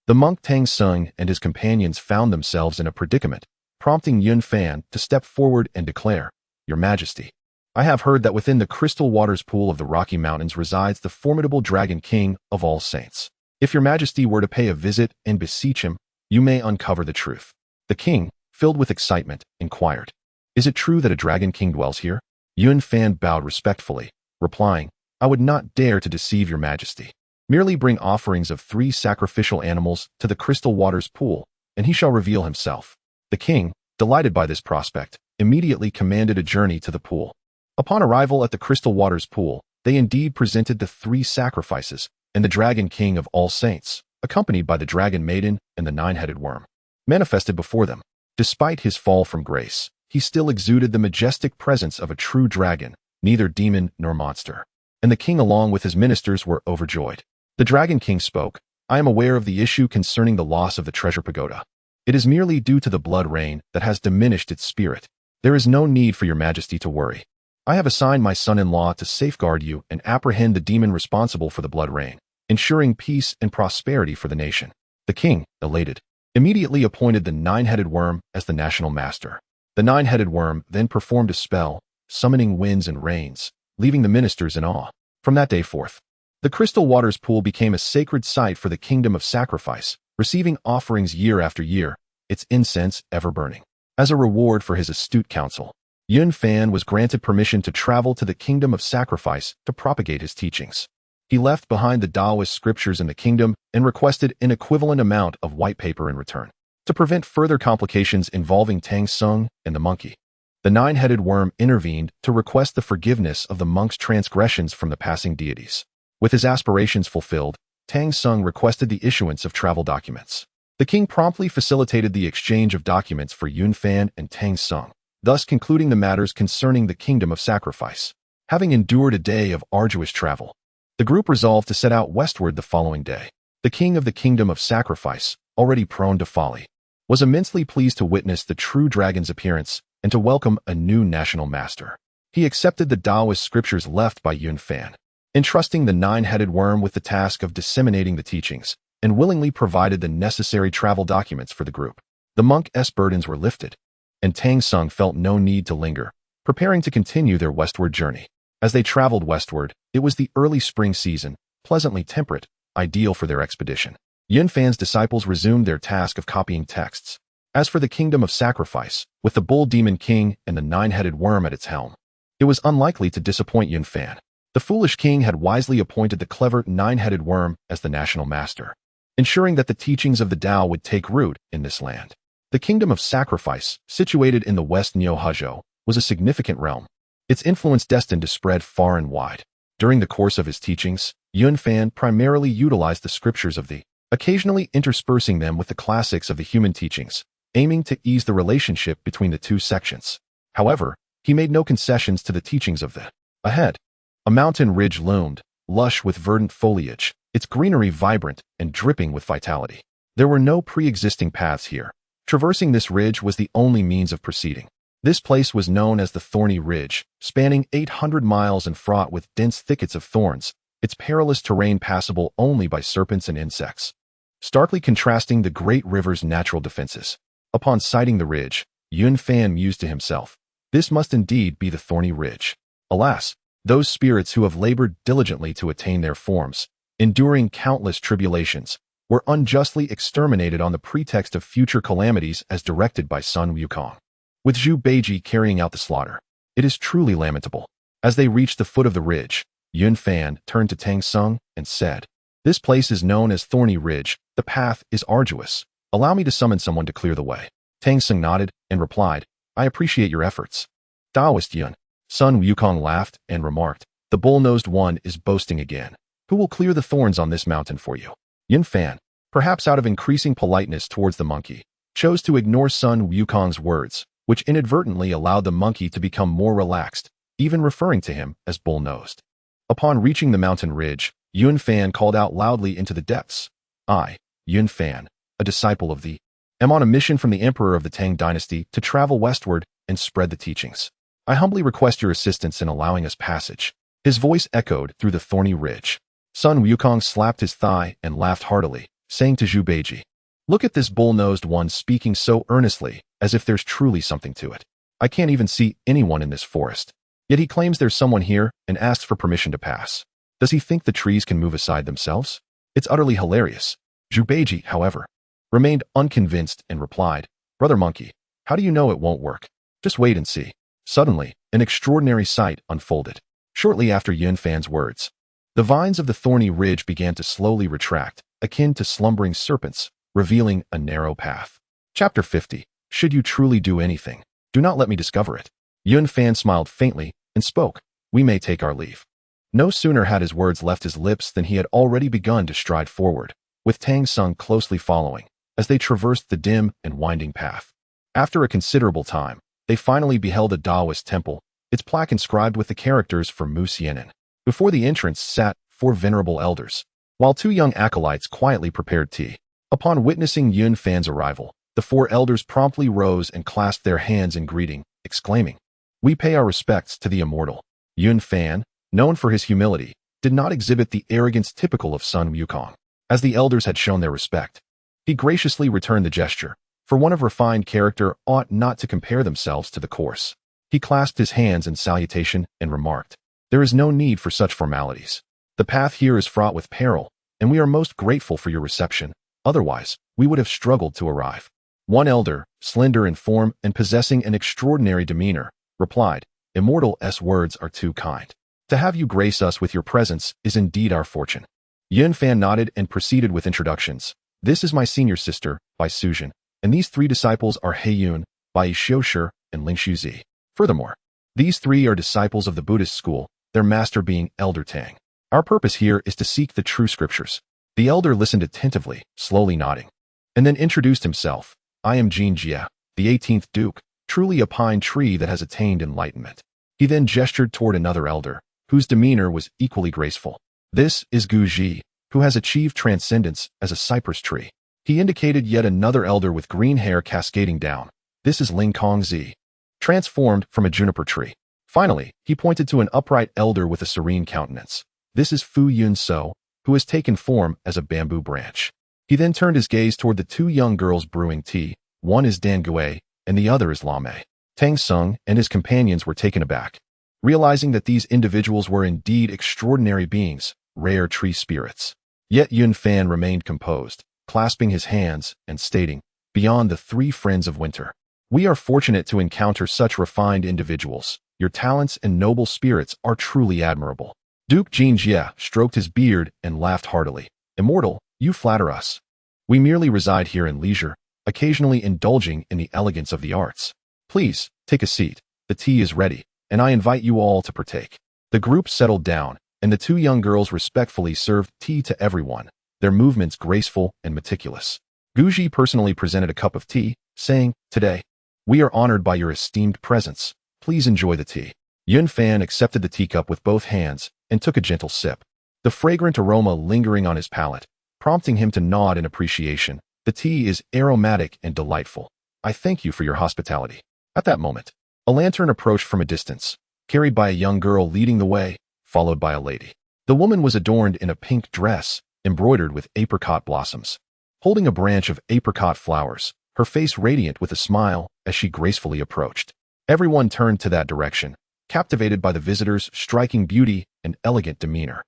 The monk Tang Sung and his companions found themselves in a predicament, prompting Yun Fan to step forward and declare, "Your Majesty, I have heard that within the crystal waters pool of the Rocky Mountains resides the formidable Dragon King of all saints. If your Majesty were to pay a visit and beseech him, you may uncover the truth." The king, filled with excitement, inquired, Is it true that a dragon king dwells here? Yun Fan bowed respectfully, replying, I would not dare to deceive your majesty. Merely bring offerings of 3 sacrificial animals to the crystal waters pool, and he shall reveal himself. The king, delighted by this prospect, immediately commanded a journey to the pool. Upon arrival at the crystal waters pool, they indeed presented the 3 sacrifices, and the dragon king of all saints, accompanied by the dragon maiden and the 9-headed worm, manifested before them. Despite his fall from grace, he still exuded the majestic presence of a true dragon, neither demon nor monster. And the king along with his ministers were overjoyed. The dragon king spoke, I am aware of the issue concerning the loss of the treasure pagoda. It is merely due to the blood rain that has diminished its spirit. There is no need for your majesty to worry. I have assigned my son-in-law to safeguard you and apprehend the demon responsible for the blood rain, ensuring peace and prosperity for the nation. The king, elated, immediately appointed the 9-headed worm as the national master. The 9-headed worm then performed a spell, summoning winds and rains, leaving the ministers in awe. From that day forth, the crystal waters pool became a sacred site for the kingdom of sacrifice, receiving offerings year after year, its incense ever burning. As a reward for his astute counsel, Yun Fan was granted permission to travel to the kingdom of sacrifice to propagate his teachings. He left behind the Taoist scriptures in the kingdom and requested an equivalent amount of white paper in return, to prevent further complications involving Tang Sung and the monkey. The 9-headed worm intervened to request the forgiveness of the monk's transgressions from the passing deities. With his aspirations fulfilled, Tang Sung requested the issuance of travel documents. The king promptly facilitated the exchange of documents for Yun Fan and Tang Sung, thus concluding the matters concerning the kingdom of sacrifice. Having endured a day of arduous travel, the group resolved to set out westward the following day. The king of the kingdom of sacrifice, already prone to folly, was immensely pleased to witness the true dragon's appearance and to welcome a new national master. He accepted the Taoist scriptures left by Yun Fan, entrusting the 9-headed worm with the task of disseminating the teachings, and willingly provided the necessary travel documents for the group. The monk's burdens were lifted, and Tang Sung felt no need to linger, preparing to continue their westward journey. As they traveled westward, it was the early spring season, pleasantly temperate, ideal for their expedition. Yun Fan's disciples resumed their task of copying texts. As for the kingdom of sacrifice, with the bull demon king and the 9-headed worm at its helm, it was unlikely to disappoint Yun Fan. The foolish king had wisely appointed the clever 9-headed worm as the national master, ensuring that the teachings of the Tao would take root in this land. The kingdom of sacrifice, situated in the West Neo-Huzhou, was a significant realm, its influence destined to spread far and wide. During the course of his teachings, Yun Fan primarily utilized the scriptures of the, occasionally interspersing them with the classics of the human teachings, aiming to ease the relationship between the two sections. However, he made no concessions to the teachings of the. Ahead, a mountain ridge loomed, lush with verdant foliage, its greenery vibrant and dripping with vitality. There were no pre-existing paths here. Traversing this ridge was the only means of proceeding. This place was known as the Thorny Ridge, spanning 800 miles and fraught with dense thickets of thorns, its perilous terrain passable only by serpents and insects, starkly contrasting the great river's natural defenses. Upon sighting the ridge, Yun Fan mused to himself, this must indeed be the Thorny Ridge. Alas, those spirits who have labored diligently to attain their forms, enduring countless tribulations, were unjustly exterminated on the pretext of future calamities as directed by Sun Wukong, with Zhu Beiji carrying out the slaughter. It is truly lamentable. As they reached the foot of the ridge, Yun Fan turned to Tang Sung and said, this place is known as Thorny Ridge. The path is arduous. Allow me to summon someone to clear the way. Tang Sung nodded and replied, I appreciate your efforts. Taoist Yun. Sun Wukong laughed and remarked, the bull-nosed one is boasting again. Who will clear the thorns on this mountain for you? Yun Fan, perhaps out of increasing politeness towards the monkey, chose to ignore Sun Wukong's words, which inadvertently allowed the monkey to become more relaxed, even referring to him as bull-nosed. Upon reaching the mountain ridge, Yun Fan called out loudly into the depths, I, Yun Fan, a disciple of the, am on a mission from the emperor of the Tang dynasty to travel westward and spread the teachings. I humbly request your assistance in allowing us passage. His voice echoed through the thorny ridge. Sun Wukong slapped his thigh and laughed heartily, saying to Zhu Beiji, look at this bull-nosed one speaking so earnestly, as if there's truly something to it. I can't even see anyone in this forest. Yet he claims there's someone here and asks for permission to pass. Does he think the trees can move aside themselves? It's utterly hilarious. Zhu Beiji, however, remained unconvinced and replied, Brother Monkey, how do you know it won't work? Just wait and see. Suddenly, an extraordinary sight unfolded. Shortly after Yunfan's words, the vines of the thorny ridge began to slowly retract, akin to slumbering serpents, revealing a narrow path. Chapter 50. Should you truly do anything, do not let me discover it. Yunfan smiled faintly and spoke, "We may take our leave." No sooner had his words left his lips than he had already begun to stride forward, with Tang Sung closely following, as they traversed the dim and winding path. After a considerable time, they finally beheld a Taoist temple, its plaque inscribed with the characters for Mu Xianen. Before the entrance sat 4 venerable elders, while 2 young acolytes quietly prepared tea. Upon witnessing Yunfan's arrival, the 4 elders promptly rose and clasped their hands in greeting, exclaiming, "We pay our respects to the immortal." Yunfan, known for his humility, did not exhibit the arrogance typical of Sun Wukong. As the elders had shown their respect, he graciously returned the gesture, for one of refined character ought not to compare themselves to the coarse. He clasped his hands in salutation and remarked, "There is no need for such formalities. The path here is fraught with peril, and we are most grateful for your reception. Otherwise, we would have struggled to arrive." One elder, slender in form and possessing an extraordinary demeanor, replied, "Immortal's words are too kind. To have you grace us with your presence is indeed our fortune." Yunfan nodded and proceeded with introductions. "This is my senior sister, Bai Suzhen, and these 3 disciples are Heiyun, Bai Xiushi, and Ling Xuzi. Furthermore, these 3 are disciples of the Buddhist school, their master being Elder Tang. Our purpose here is to seek the true scriptures." The elder listened attentively, slowly nodding, and then introduced himself. "I am Jin Jie, the 18th Duke, truly a pine tree that has attained enlightenment." He then gestured toward another elder, whose demeanor was equally graceful. "This is Gu Ji, who has achieved transcendence as a cypress tree." He indicated yet another elder with green hair cascading down. "This is Ling Kongzi, transformed from a juniper tree." Finally, he pointed to an upright elder with a serene countenance. "This is Fu Yun So, who has taken form as a bamboo branch." He then turned his gaze toward the 2 young girls brewing tea. One is Dan Gui, and the other is Lame. Tang Sung and his companions were taken aback, realizing that these individuals were indeed extraordinary beings, rare tree spirits. Yet Yunfan remained composed, clasping his hands and stating, "Beyond the 3 friends of winter, we are fortunate to encounter such refined individuals. Your talents and noble spirits are truly admirable." Duke Jin Jie stroked his beard and laughed heartily. "Immortal, you flatter us. We merely reside here in leisure, occasionally indulging in the elegance of the arts. Please, take a seat. The tea is ready, and I invite you all to partake." The group settled down, and the 2 young girls respectfully served tea to everyone, their movements graceful and meticulous. Guji personally presented a cup of tea, saying, "Today, we are honored by your esteemed presence. Please enjoy the tea." Yunfan accepted the teacup with both hands and took a gentle sip, the fragrant aroma lingering on his palate, prompting him to nod in appreciation. "The tea is aromatic and delightful. I thank you for your hospitality." At that moment, a lantern approached from a distance, carried by a young girl leading the way, followed by a lady. The woman was adorned in a pink dress, embroidered with apricot blossoms. Holding a branch of apricot flowers, her face radiant with a smile as she gracefully approached. Everyone turned to that direction, captivated by the visitor's striking beauty and elegant demeanor.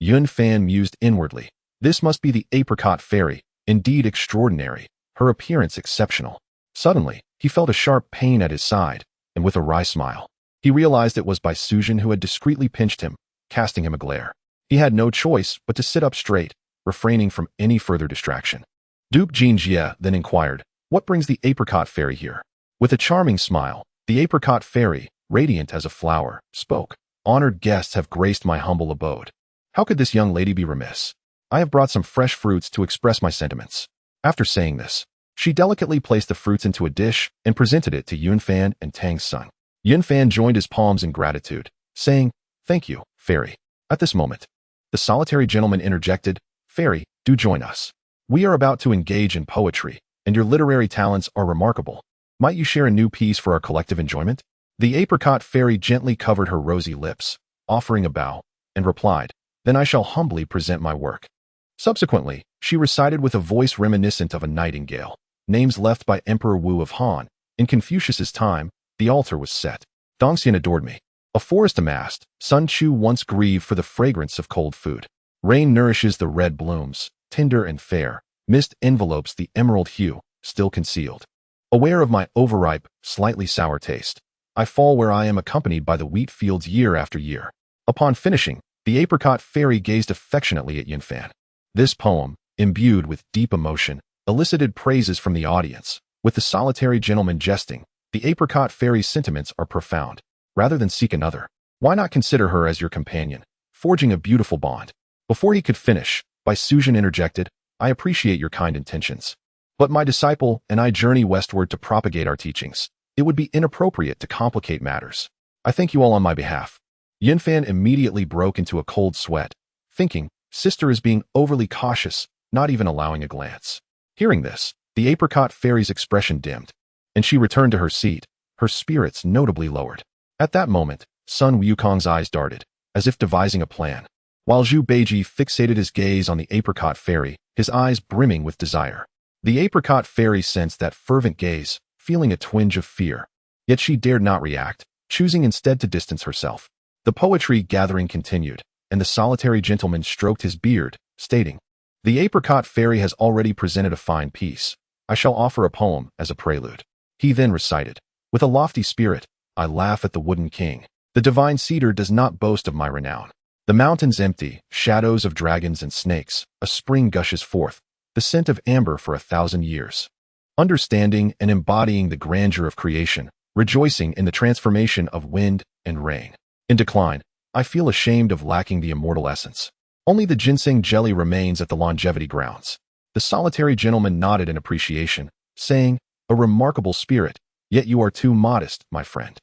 Yunfan mused inwardly, "This must be the apricot fairy, indeed extraordinary, her appearance exceptional." Suddenly, he felt a sharp pain at his side, and with a wry smile, he realized it was Bai Suzhen who had discreetly pinched him, casting him a glare. He had no choice but to sit up straight, refraining from any further distraction. Duke Jin Jie then inquired, "What brings the apricot fairy here?" With a charming smile, the apricot fairy, radiant as a flower, spoke, "Honored guests have graced my humble abode. How could this young lady be remiss? I have brought some fresh fruits to express my sentiments." After saying this, she delicately placed the fruits into a dish and presented it to Yunfan and Tang Sung. Yunfan joined his palms in gratitude, saying, "Thank you, fairy." At this moment, the solitary gentleman interjected, "Fairy, do join us. We are about to engage in poetry, and your literary talents are remarkable. Might you share a new piece for our collective enjoyment?" The apricot fairy gently covered her rosy lips, offering a bow, and replied, "Then I shall humbly present my work." Subsequently, she recited with a voice reminiscent of a nightingale, names left by Emperor Wu of Han. In Confucius's time, the altar was set. Dongxian adored me. A forest amassed, Sun Chu once grieved for the fragrance of cold food. Rain nourishes the red blooms, tender and fair. Mist envelopes the emerald hue, still concealed. Aware of my overripe, slightly sour taste, I fall where I am accompanied by the wheat fields year after year. Upon finishing, the apricot fairy gazed affectionately at Yunfan. This poem, imbued with deep emotion, elicited praises from the audience. With the solitary gentleman jesting, the apricot fairy's sentiments are profound. Rather than seek another, why not consider her as your companion, forging a beautiful bond? Before he could finish, Bai Suzhen interjected, I appreciate your kind intentions, but my disciple and I journey westward to propagate our teachings. It would be inappropriate to complicate matters. I thank you all on my behalf. Yunfan immediately broke into a cold sweat, thinking, sister is being overly cautious, not even allowing a glance. Hearing this, the apricot fairy's expression dimmed, and she returned to her seat, her spirits notably lowered. At that moment, Sun Wukong's eyes darted, as if devising a plan, while Zhu Beiji fixated his gaze on the apricot fairy, his eyes brimming with desire. The apricot fairy sensed that fervent gaze, feeling a twinge of fear. Yet she dared not react, choosing instead to distance herself. The poetry gathering continued, and the solitary gentleman stroked his beard, stating, the apricot fairy has already presented a fine piece. I shall offer a poem as a prelude. He then recited, with a lofty spirit, I laugh at the wooden king. The divine cedar does not boast of my renown. The mountains empty, shadows of dragons and snakes, a spring gushes forth, the scent of amber for 1,000 years. Understanding and embodying the grandeur of creation, rejoicing in the transformation of wind and rain. In decline, I feel ashamed of lacking the immortal essence. Only the ginseng jelly remains at the longevity grounds. The solitary gentleman nodded in appreciation, saying, a remarkable spirit, yet you are too modest, my friend.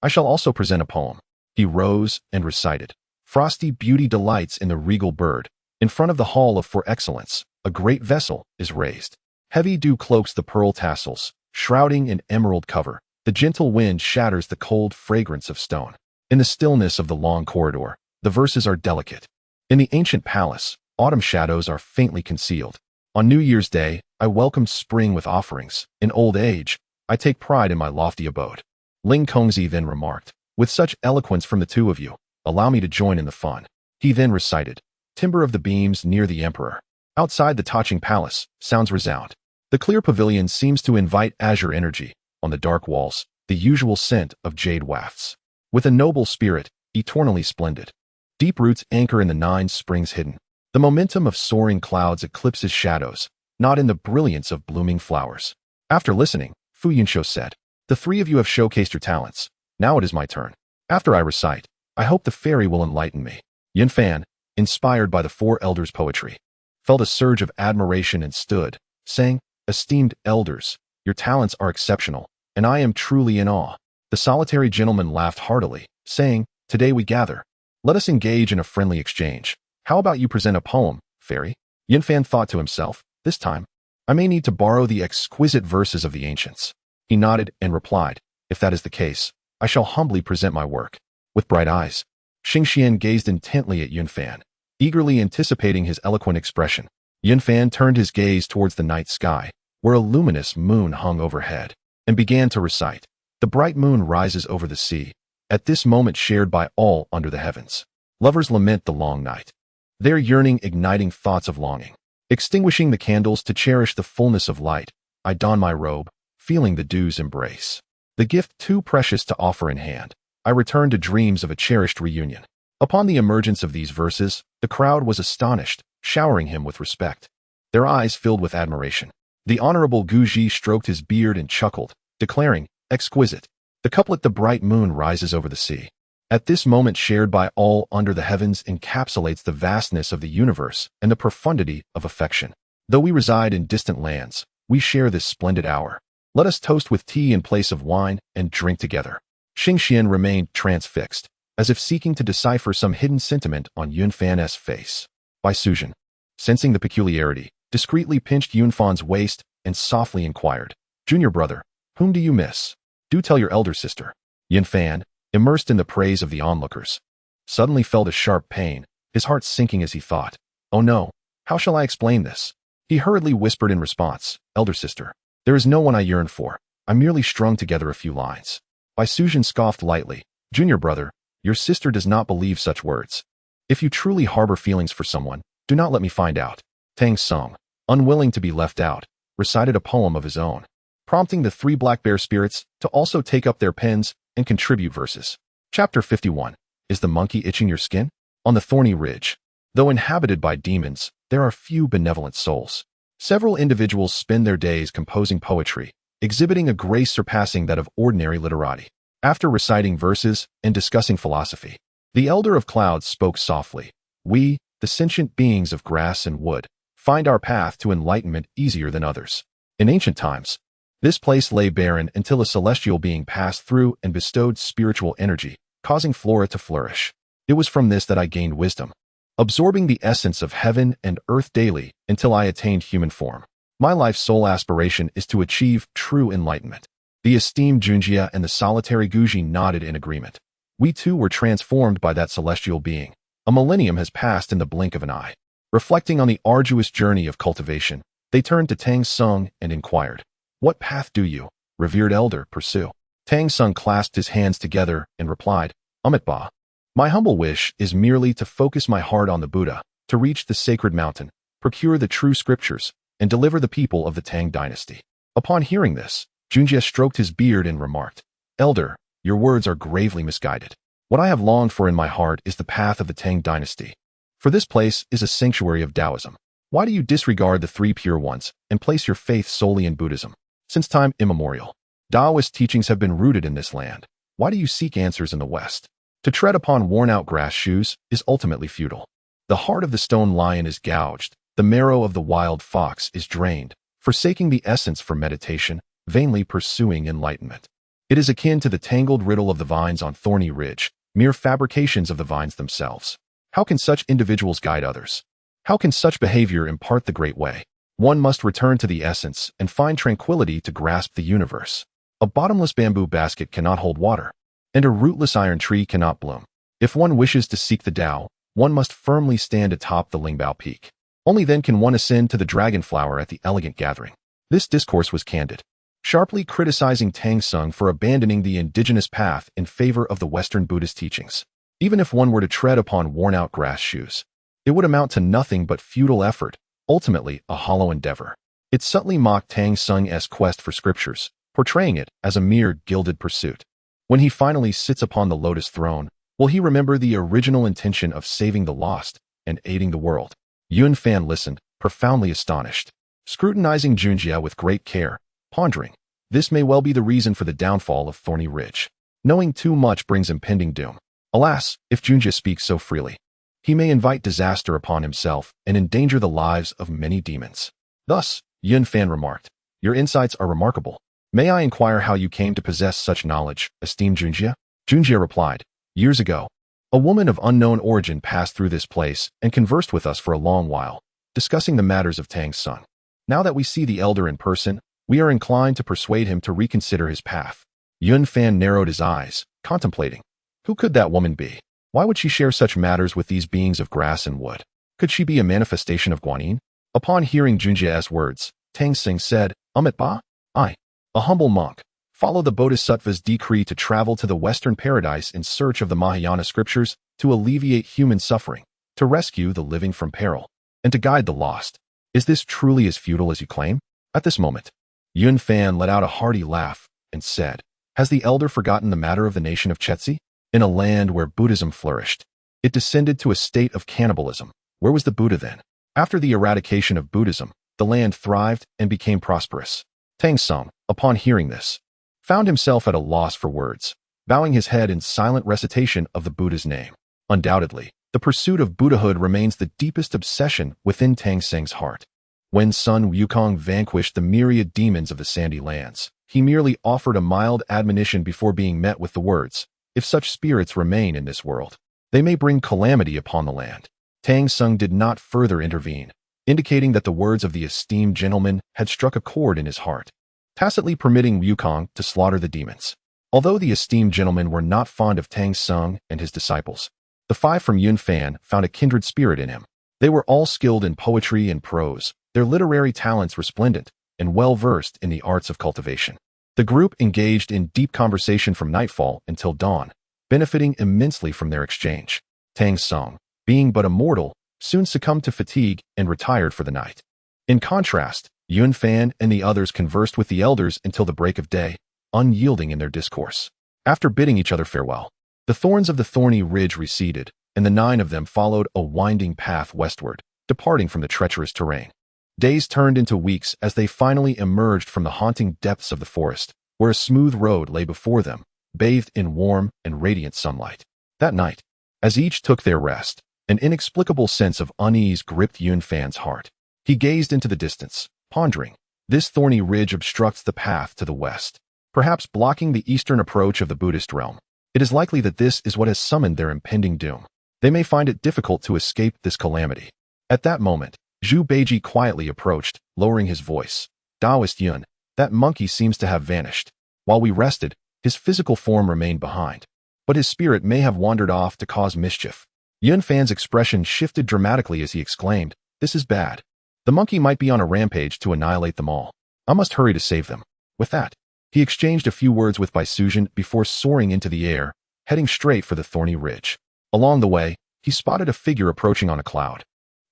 I shall also present a poem. He rose and recited, frosty beauty delights in the regal bird. In front of the hall of for excellence, a great vessel is raised. Heavy dew cloaks the pearl tassels, shrouding in emerald cover. The gentle wind shatters the cold fragrance of stone. In the stillness of the long corridor, the verses are delicate. In the ancient palace, autumn shadows are faintly concealed. On New Year's Day, I welcomed spring with offerings. In old age, I take pride in my lofty abode. Ling Kongzi then remarked, with such eloquence from the two of you, allow me to join in the fun. He then recited, timber of the beams near the emperor. Outside the Taching Palace, sounds resound. The clear pavilion seems to invite azure energy. On the dark walls, the usual scent of jade wafts. With a noble spirit, eternally splendid. Deep roots anchor in the 9 springs hidden. The momentum of soaring clouds eclipses shadows, not in the brilliance of blooming flowers. After listening, Fu Yunshou said, the 3 of you have showcased your talents. Now it is my turn. After I recite, I hope the fairy will enlighten me. Yunfan, inspired by the 4 elders' poetry, felt a surge of admiration and stood, saying, esteemed elders, your talents are exceptional, and I am truly in awe. The solitary gentleman laughed heartily, saying, today we gather. Let us engage in a friendly exchange. How about you present a poem, fairy? Yunfan thought to himself, this time, I may need to borrow the exquisite verses of the ancients. He nodded and replied, if that is the case, I shall humbly present my work. With bright eyes, Xingxian gazed intently at Yunfan, eagerly anticipating his eloquent expression. Yunfan turned his gaze towards the night sky, where a luminous moon hung overhead, and began to recite. The bright moon rises over the sea, at this moment shared by all under the heavens. Lovers lament the long night, their yearning igniting thoughts of longing. Extinguishing the candles to cherish the fullness of light, I don my robe, feeling the dew's embrace. The gift too precious to offer in hand, I return to dreams of a cherished reunion. Upon the emergence of these verses, the crowd was astonished, showering him with respect. Their eyes filled with admiration. The Honorable Guji stroked his beard and chuckled, declaring, exquisite. The couplet the bright moon rises over the sea. At this moment shared by all under the heavens encapsulates the vastness of the universe and the profundity of affection. Though we reside in distant lands, we share this splendid hour. Let us toast with tea in place of wine and drink together. Xingxian remained transfixed, as if seeking to decipher some hidden sentiment on Yunfan's face. Bai Suzhen, sensing the peculiarity, discreetly pinched Yunfan's waist and softly inquired, junior brother, whom do you miss? Do tell your elder sister. Yunfan, immersed in the praise of the onlookers, suddenly felt a sharp pain, his heart sinking as he thought, oh no, how shall I explain this? He hurriedly whispered in response, elder sister, there is no one I yearn for, I merely strung together a few lines. Bai Suzhen scoffed lightly, junior brother, your sister does not believe such words. If you truly harbor feelings for someone, do not let me find out. Tang Song, unwilling to be left out, recited a poem of his own. prompting the three black bear spirits to also take up their pens and contribute verses. Chapter 51. Is the monkey itching your skin? On the thorny ridge, though inhabited by demons, there are few benevolent souls. Several individuals spend their days composing poetry, exhibiting a grace surpassing that of ordinary literati. After reciting verses and discussing philosophy, the Elder of Clouds spoke softly. We, the sentient beings of grass and wood, find our path to enlightenment easier than others. In ancient times, this place lay barren until a celestial being passed through and bestowed spiritual energy, causing flora to flourish. It was from this that I gained wisdom, absorbing the essence of heaven and earth daily until I attained human form. My life's sole aspiration is to achieve true enlightenment. The esteemed Junjie and the solitary Guji nodded in agreement. We too were transformed by that celestial being. A millennium has passed in the blink of an eye. Reflecting on the arduous journey of cultivation, they turned to Tang Sung and inquired, "What path do you, revered elder, pursue?" Tang Sung clasped his hands together and replied, "Amitabha. My humble wish is merely to focus my heart on the Buddha, to reach the sacred mountain, procure the true scriptures, and deliver the people of the Tang dynasty." Upon hearing this, Junjie stroked his beard and remarked, "Elder, your words are gravely misguided. What I have longed for in my heart is the path of the Tang dynasty. For this place is a sanctuary of Taoism. Why do you disregard the three pure ones and place your faith solely in Buddhism? Since time immemorial, Taoist teachings have been rooted in this land. Why do you seek answers in the West? To tread upon worn-out grass shoes is ultimately futile. The heart of the stone lion is gouged, the marrow of the wild fox is drained, forsaking the essence for meditation, vainly pursuing enlightenment. It is akin to the tangled riddle of the vines on thorny ridge, mere fabrications of the vines themselves. How can such individuals guide others? How can such behavior impart the great way? One must return to the essence and find tranquility to grasp the universe. A bottomless bamboo basket cannot hold water, and a rootless iron tree cannot bloom. If one wishes to seek the Tao, one must firmly stand atop the Lingbao peak. Only then can one ascend to the dragon flower at the elegant gathering. This discourse was candid, sharply criticizing Tang Sung for abandoning the indigenous path in favor of the Western Buddhist teachings. Even if one were to tread upon worn-out grass shoes, it would amount to nothing but futile effort, ultimately a hollow endeavor. It subtly mocked Tang Sung's quest for scriptures, portraying it as a mere gilded pursuit. When he finally sits upon the lotus throne, will he remember the original intention of saving the lost and aiding the world? Yun Fan listened, profoundly astonished, scrutinizing Junjie with great care, pondering, this may well be the reason for the downfall of Thorny Ridge. Knowing too much brings impending doom. Alas, if Junjie speaks so freely, he may invite disaster upon himself and endanger the lives of many demons. Thus, Yun Fan remarked, "Your insights are remarkable. May I inquire how you came to possess such knowledge, esteemed Junjie?" Junjie replied, "Years ago, a woman of unknown origin passed through this place and conversed with us for a long while, discussing the matters of Tang Sung. Now that we see the elder in person, we are inclined to persuade him to reconsider his path." Yun Fan narrowed his eyes, contemplating. Who could that woman be? Why would she share such matters with these beings of grass and wood? Could she be a manifestation of Guanyin? Upon hearing Junjie's words, Tang Sung said, "Amitabha, I, a humble monk, follow the Bodhisattva's decree to travel to the Western paradise in search of the Mahayana scriptures to alleviate human suffering, to rescue the living from peril, and to guide the lost. Is this truly as futile as you claim?" At this moment, Yun Fan let out a hearty laugh and said, "Has the elder forgotten the matter of the nation of Chetzi? In a land where Buddhism flourished, it descended to a state of cannibalism. Where was the Buddha then? After the eradication of Buddhism, the land thrived and became prosperous." Tang Sung, upon hearing this, found himself at a loss for words, bowing his head in silent recitation of the Buddha's name. Undoubtedly, the pursuit of Buddhahood remains the deepest obsession within Tang Sung's heart. When Sun Wukong vanquished the myriad demons of the sandy lands, he merely offered a mild admonition before being met with the words, "If such spirits remain in this world, they may bring calamity upon the land." Tang Sung did not further intervene, indicating that the words of the esteemed gentleman had struck a chord in his heart, tacitly permitting Wukong to slaughter the demons. Although the esteemed gentlemen were not fond of Tang Sung and his disciples, the five from Yun Fan found a kindred spirit in him. They were all skilled in poetry and prose, their literary talents resplendent, and well-versed in the arts of cultivation. The group engaged in deep conversation from nightfall until dawn, benefiting immensely from their exchange. Tang Sung, being but a mortal, soon succumbed to fatigue and retired for the night. In contrast, Yun Fan and the others conversed with the elders until the break of day, unyielding in their discourse. After bidding each other farewell, the thorns of the thorny ridge receded, and the 9 of them followed a winding path westward, departing from the treacherous terrain. Days turned into weeks as they finally emerged from the haunting depths of the forest, where a smooth road lay before them, bathed in warm and radiant sunlight. That night, as each took their rest, an inexplicable sense of unease gripped Yun Fan's heart. He gazed into the distance, pondering. This thorny ridge obstructs the path to the west, perhaps blocking the eastern approach of the Buddhist realm. It is likely that this is what has summoned their impending doom. They may find it difficult to escape this calamity. At that moment, Zhu Beiji quietly approached, lowering his voice. Taoist Yun, that monkey seems to have vanished. While we rested, his physical form remained behind, but his spirit may have wandered off to cause mischief. Yun Fan's expression shifted dramatically as he exclaimed, "This is bad. The monkey might be on a rampage to annihilate them all. I must hurry to save them." With that, he exchanged a few words with Bai Suzhen before soaring into the air, heading straight for the thorny ridge. Along the way, he spotted a figure approaching on a cloud.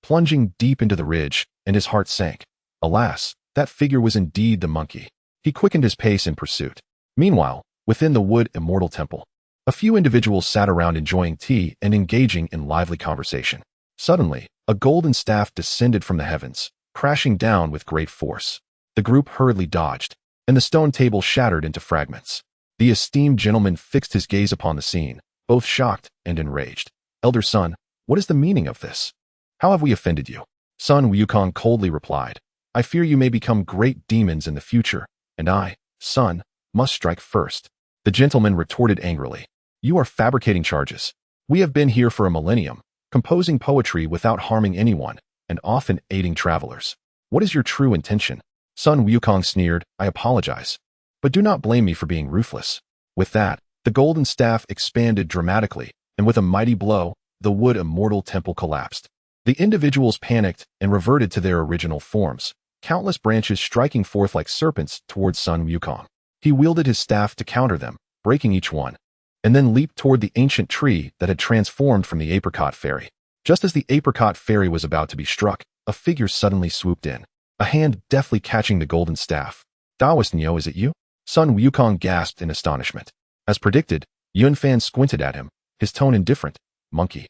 Plunging deep into the ridge, and his heart sank. Alas, that figure was indeed the monkey. He quickened his pace in pursuit. Meanwhile, within the Wood Immortal Temple, a few individuals sat around enjoying tea and engaging in lively conversation. Suddenly, a golden staff descended from the heavens, crashing down with great force. The group hurriedly dodged, and the stone table shattered into fragments. The esteemed gentleman fixed his gaze upon the scene, both shocked and enraged. "Elder Sun, what is the meaning of this? How have we offended you?" Sun Wukong coldly replied, "I fear you may become great demons in the future, and I, Sun, must strike first." The gentleman retorted angrily, "You are fabricating charges. We have been here for a millennium, composing poetry without harming anyone, and often aiding travelers. What is your true intention?" Sun Wukong sneered, "I apologize, but do not blame me for being ruthless." With that, the golden staff expanded dramatically, and with a mighty blow, the Wood Immortal Temple collapsed. The individuals panicked and reverted to their original forms, countless branches striking forth like serpents towards Sun Wukong. He wielded his staff to counter them, breaking each one, and then leaped toward the ancient tree that had transformed from the apricot fairy. Just as the apricot fairy was about to be struck, a figure suddenly swooped in, a hand deftly catching the golden staff. "Taoist Neo, is it you?" Sun Wukong gasped in astonishment. As predicted, Yun Fan squinted at him, his tone indifferent. "Monkey,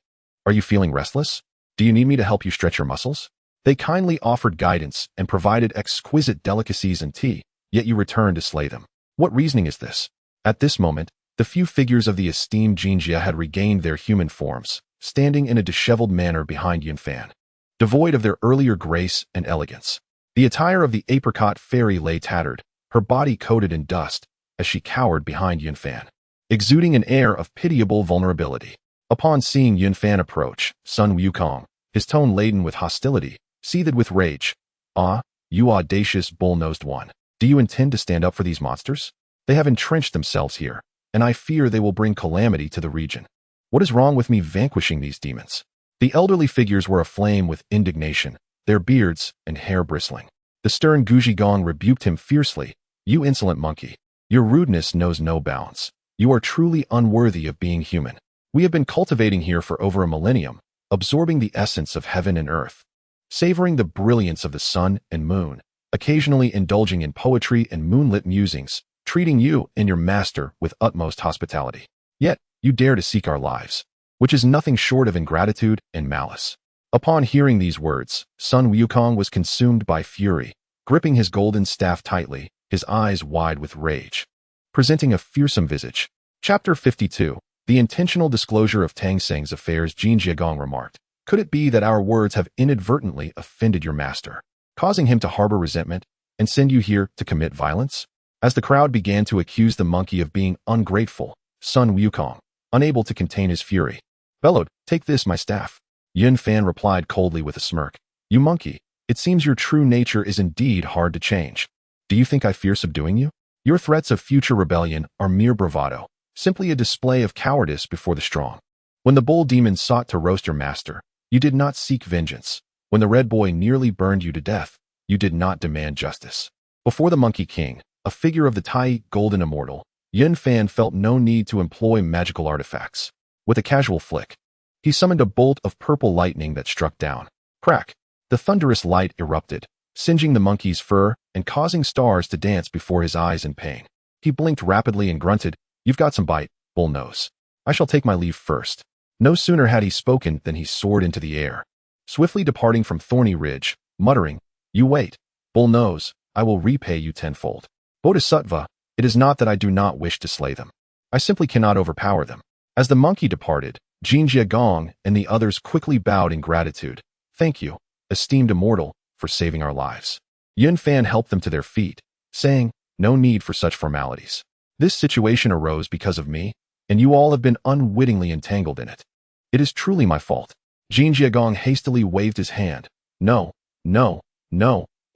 are you feeling restless? Do you need me to help you stretch your muscles?" They kindly offered guidance and provided exquisite delicacies and tea, yet you returned to slay them. What reasoning is this? At this moment, the few figures of the esteemed Jinjia had regained their human forms, standing in a disheveled manner behind Yun Fan, devoid of their earlier grace and elegance. The attire of the apricot fairy lay tattered, her body coated in dust, as she cowered behind Yun Fan, exuding an air of pitiable vulnerability. Upon seeing Yun Fan approach, Sun Wukong, his tone laden with hostility, seethed with rage. "Ah, you audacious bull-nosed one. Do you intend to stand up for these monsters? They have entrenched themselves here, and I fear they will bring calamity to the region. What is wrong with me vanquishing these demons?" The elderly figures were aflame with indignation, their beards and hair bristling. The stern Guji Gong rebuked him fiercely. "You insolent monkey. Your rudeness knows no bounds. You are truly unworthy of being human. We have been cultivating here for over a millennium, absorbing the essence of heaven and earth, savoring the brilliance of the sun and moon, occasionally indulging in poetry and moonlit musings, treating you and your master with utmost hospitality. Yet, you dare to seek our lives, which is nothing short of ingratitude and malice." Upon hearing these words, Sun Wukong was consumed by fury, gripping his golden staff tightly, his eyes wide with rage, presenting a fearsome visage. Chapter 52. The intentional disclosure of Tang Seng's affairs. Jin Jiagong remarked, "Could it be that our words have inadvertently offended your master, causing him to harbor resentment and send you here to commit violence?" As the crowd began to accuse the monkey of being ungrateful, Sun Wukong, unable to contain his fury, bellowed, "Take this, my staff." Yun Fan replied coldly with a smirk, "You monkey, it seems your true nature is indeed hard to change. Do you think I fear subduing you? Your threats of future rebellion are mere bravado, simply a display of cowardice before the strong. When the bull demon sought to roast your master, you did not seek vengeance. When the red boy nearly burned you to death, you did not demand justice." Before the Monkey King, a figure of the Tai Golden Immortal, Yun Fan felt no need to employ magical artifacts. With a casual flick, he summoned a bolt of purple lightning that struck down. Crack! The thunderous light erupted, singeing the monkey's fur and causing stars to dance before his eyes in pain. He blinked rapidly and grunted, "You've got some bite, bull nose. I shall take my leave first." No sooner had he spoken than he soared into the air, swiftly departing from Thorny Ridge, muttering, "You wait, bull nose, I will repay you tenfold." Bodhisattva, it is not that I do not wish to slay them. I simply cannot overpower them. As the monkey departed, Jie Gong and the others quickly bowed in gratitude. "Thank you, esteemed immortal, for saving our lives." Yun Fan helped them to their feet, saying, "No need for such formalities. This situation arose because of me, and you all have been unwittingly entangled in it. It is truly my fault." Jie Gong hastily waved his hand. No,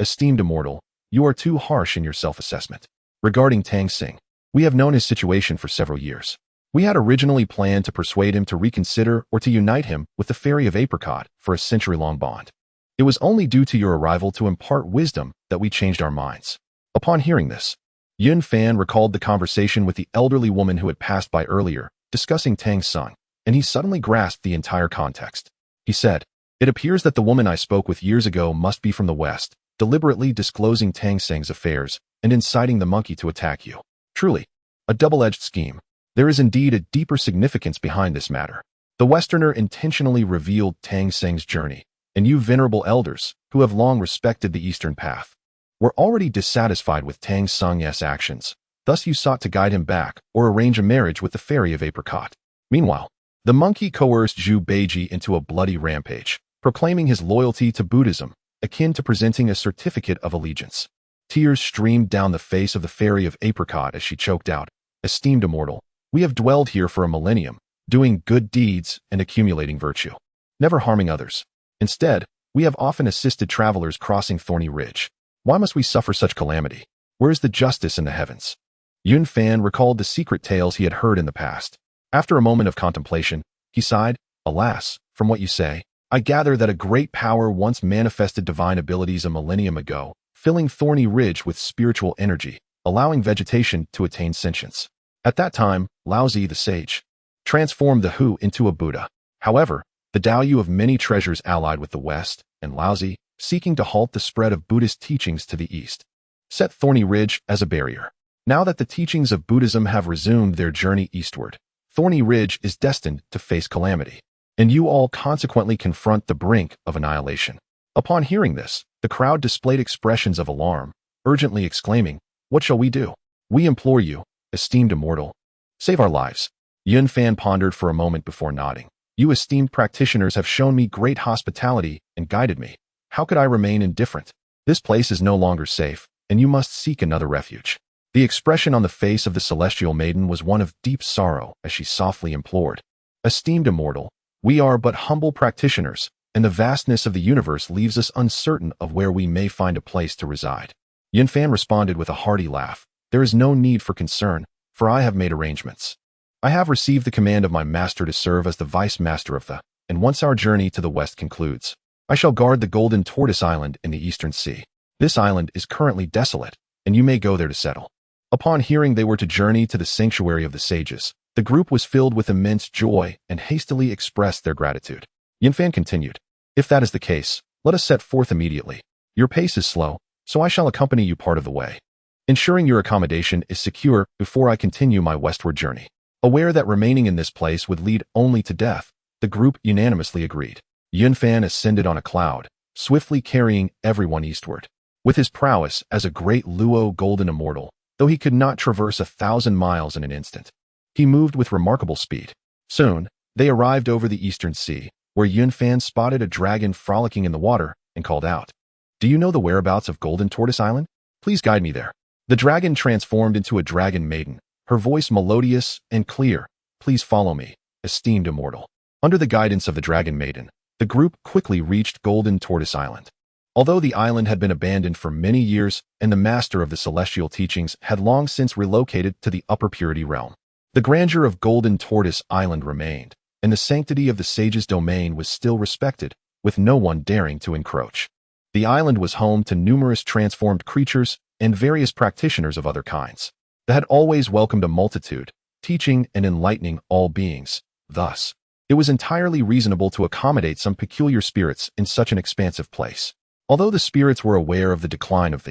esteemed immortal, you are too harsh in your self-assessment. Regarding Tang Xing, we have known his situation for several years. We had originally planned to persuade him to reconsider or to unite him with the Fairy of Apricot for a century-long bond. It was only due to your arrival to impart wisdom that we changed our minds. Upon hearing this, Yun Fan recalled the conversation with the elderly woman who had passed by earlier, discussing Tang Xing, and he suddenly grasped the entire context. He said, "It appears that the woman I spoke with years ago must be from the West, deliberately disclosing Tang Xing's affairs and inciting the monkey to attack you. Truly, a double-edged scheme. There is indeed a deeper significance behind this matter. The Westerner intentionally revealed Tang Xing's journey, and you venerable elders, who have long respected the Eastern path, were already dissatisfied with Tang Xing's actions. Thus you sought to guide him back or arrange a marriage with the Fairy of Apricot. Meanwhile, the monkey coerced Zhu Beiji into a bloody rampage, proclaiming his loyalty to Buddhism, akin to presenting a certificate of allegiance." Tears streamed down the face of the Fairy of Apricot as she choked out, "Esteemed immortal, we have dwelled here for a millennium, doing good deeds and accumulating virtue, never harming others. Instead, we have often assisted travelers crossing Thorny Ridge. Why must we suffer such calamity? Where is the justice in the heavens?" Yun Fan recalled the secret tales he had heard in the past. After a moment of contemplation, he sighed, "Alas, from what you say, I gather that a great power once manifested divine abilities a millennium ago, filling Thorny Ridge with spiritual energy, allowing vegetation to attain sentience. At that time, Laozi the sage transformed the Hu into a Buddha. However, the Daoyu of many treasures allied with the West, and Laozi, seeking to halt the spread of Buddhist teachings to the East, set Thorny Ridge as a barrier. Now that the teachings of Buddhism have resumed their journey eastward, Thorny Ridge is destined to face calamity, and you all consequently confront the brink of annihilation." Upon hearing this, the crowd displayed expressions of alarm, urgently exclaiming, "What shall we do? We implore you, esteemed immortal, save our lives." Yun Fan pondered for a moment before nodding. "You esteemed practitioners have shown me great hospitality and guided me. How could I remain indifferent? This place is no longer safe, and you must seek another refuge." The expression on the face of the celestial maiden was one of deep sorrow as she softly implored, "Esteemed immortal, we are but humble practitioners, and the vastness of the universe leaves us uncertain of where we may find a place to reside." Yun Fan responded with a hearty laugh, "There is no need for concern, for I have made arrangements. I have received the command of my master to serve as the vice master of the, and once our journey to the west concludes, I shall guard the Golden Tortoise Island in the Eastern Sea. This island is currently desolate, and you may go there to settle." Upon hearing they were to journey to the sanctuary of the sages, the group was filled with immense joy and hastily expressed their gratitude. Yun Fan continued, "If that is the case, let us set forth immediately. Your pace is slow, so I shall accompany you part of the way, ensuring your accommodation is secure before I continue my westward journey." Aware that remaining in this place would lead only to death, the group unanimously agreed. Yun Fan ascended on a cloud, swiftly carrying everyone eastward. With his prowess as a great Luo golden immortal, though he could not traverse 1,000 miles in an instant, he moved with remarkable speed. Soon, they arrived over the Eastern Sea, where Yun Fan spotted a dragon frolicking in the water and called out, "Do you know the whereabouts of Golden Tortoise Island? Please guide me there." The dragon transformed into a dragon maiden, her voice melodious and clear. "Please follow me, esteemed immortal." Under the guidance of the dragon maiden, the group quickly reached Golden Tortoise Island. Although the island had been abandoned for many years and the master of the celestial teachings had long since relocated to the upper purity realm, the grandeur of Golden Tortoise Island remained, and the sanctity of the sage's domain was still respected, with no one daring to encroach. The island was home to numerous transformed creatures and various practitioners of other kinds that had always welcomed a multitude, teaching and enlightening all beings. Thus, it was entirely reasonable to accommodate some peculiar spirits in such an expansive place. Although the spirits were aware of the decline of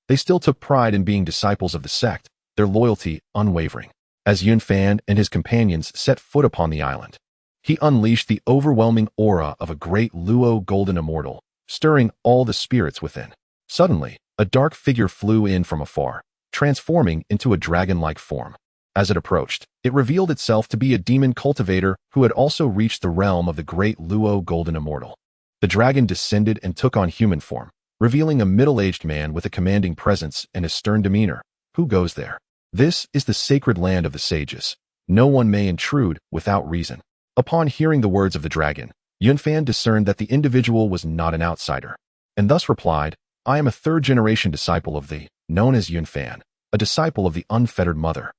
they still took pride in being disciples of the sect, their loyalty unwavering. As Yunfan and his companions set foot upon the island, he unleashed the overwhelming aura of a great Luo golden immortal, stirring all the spirits within. Suddenly, a dark figure flew in from afar, transforming into a dragon-like form. As it approached, it revealed itself to be a demon cultivator who had also reached the realm of the great Luo golden immortal. The dragon descended and took on human form, revealing a middle-aged man with a commanding presence and a stern demeanor. Who goes there? This is the sacred land of the sages. No one may intrude without reason. Upon hearing the words of the dragon, Yunfan discerned that the individual was not an outsider, and thus replied, I am a third-generation disciple of known as Yunfan, a disciple of the unfettered mother,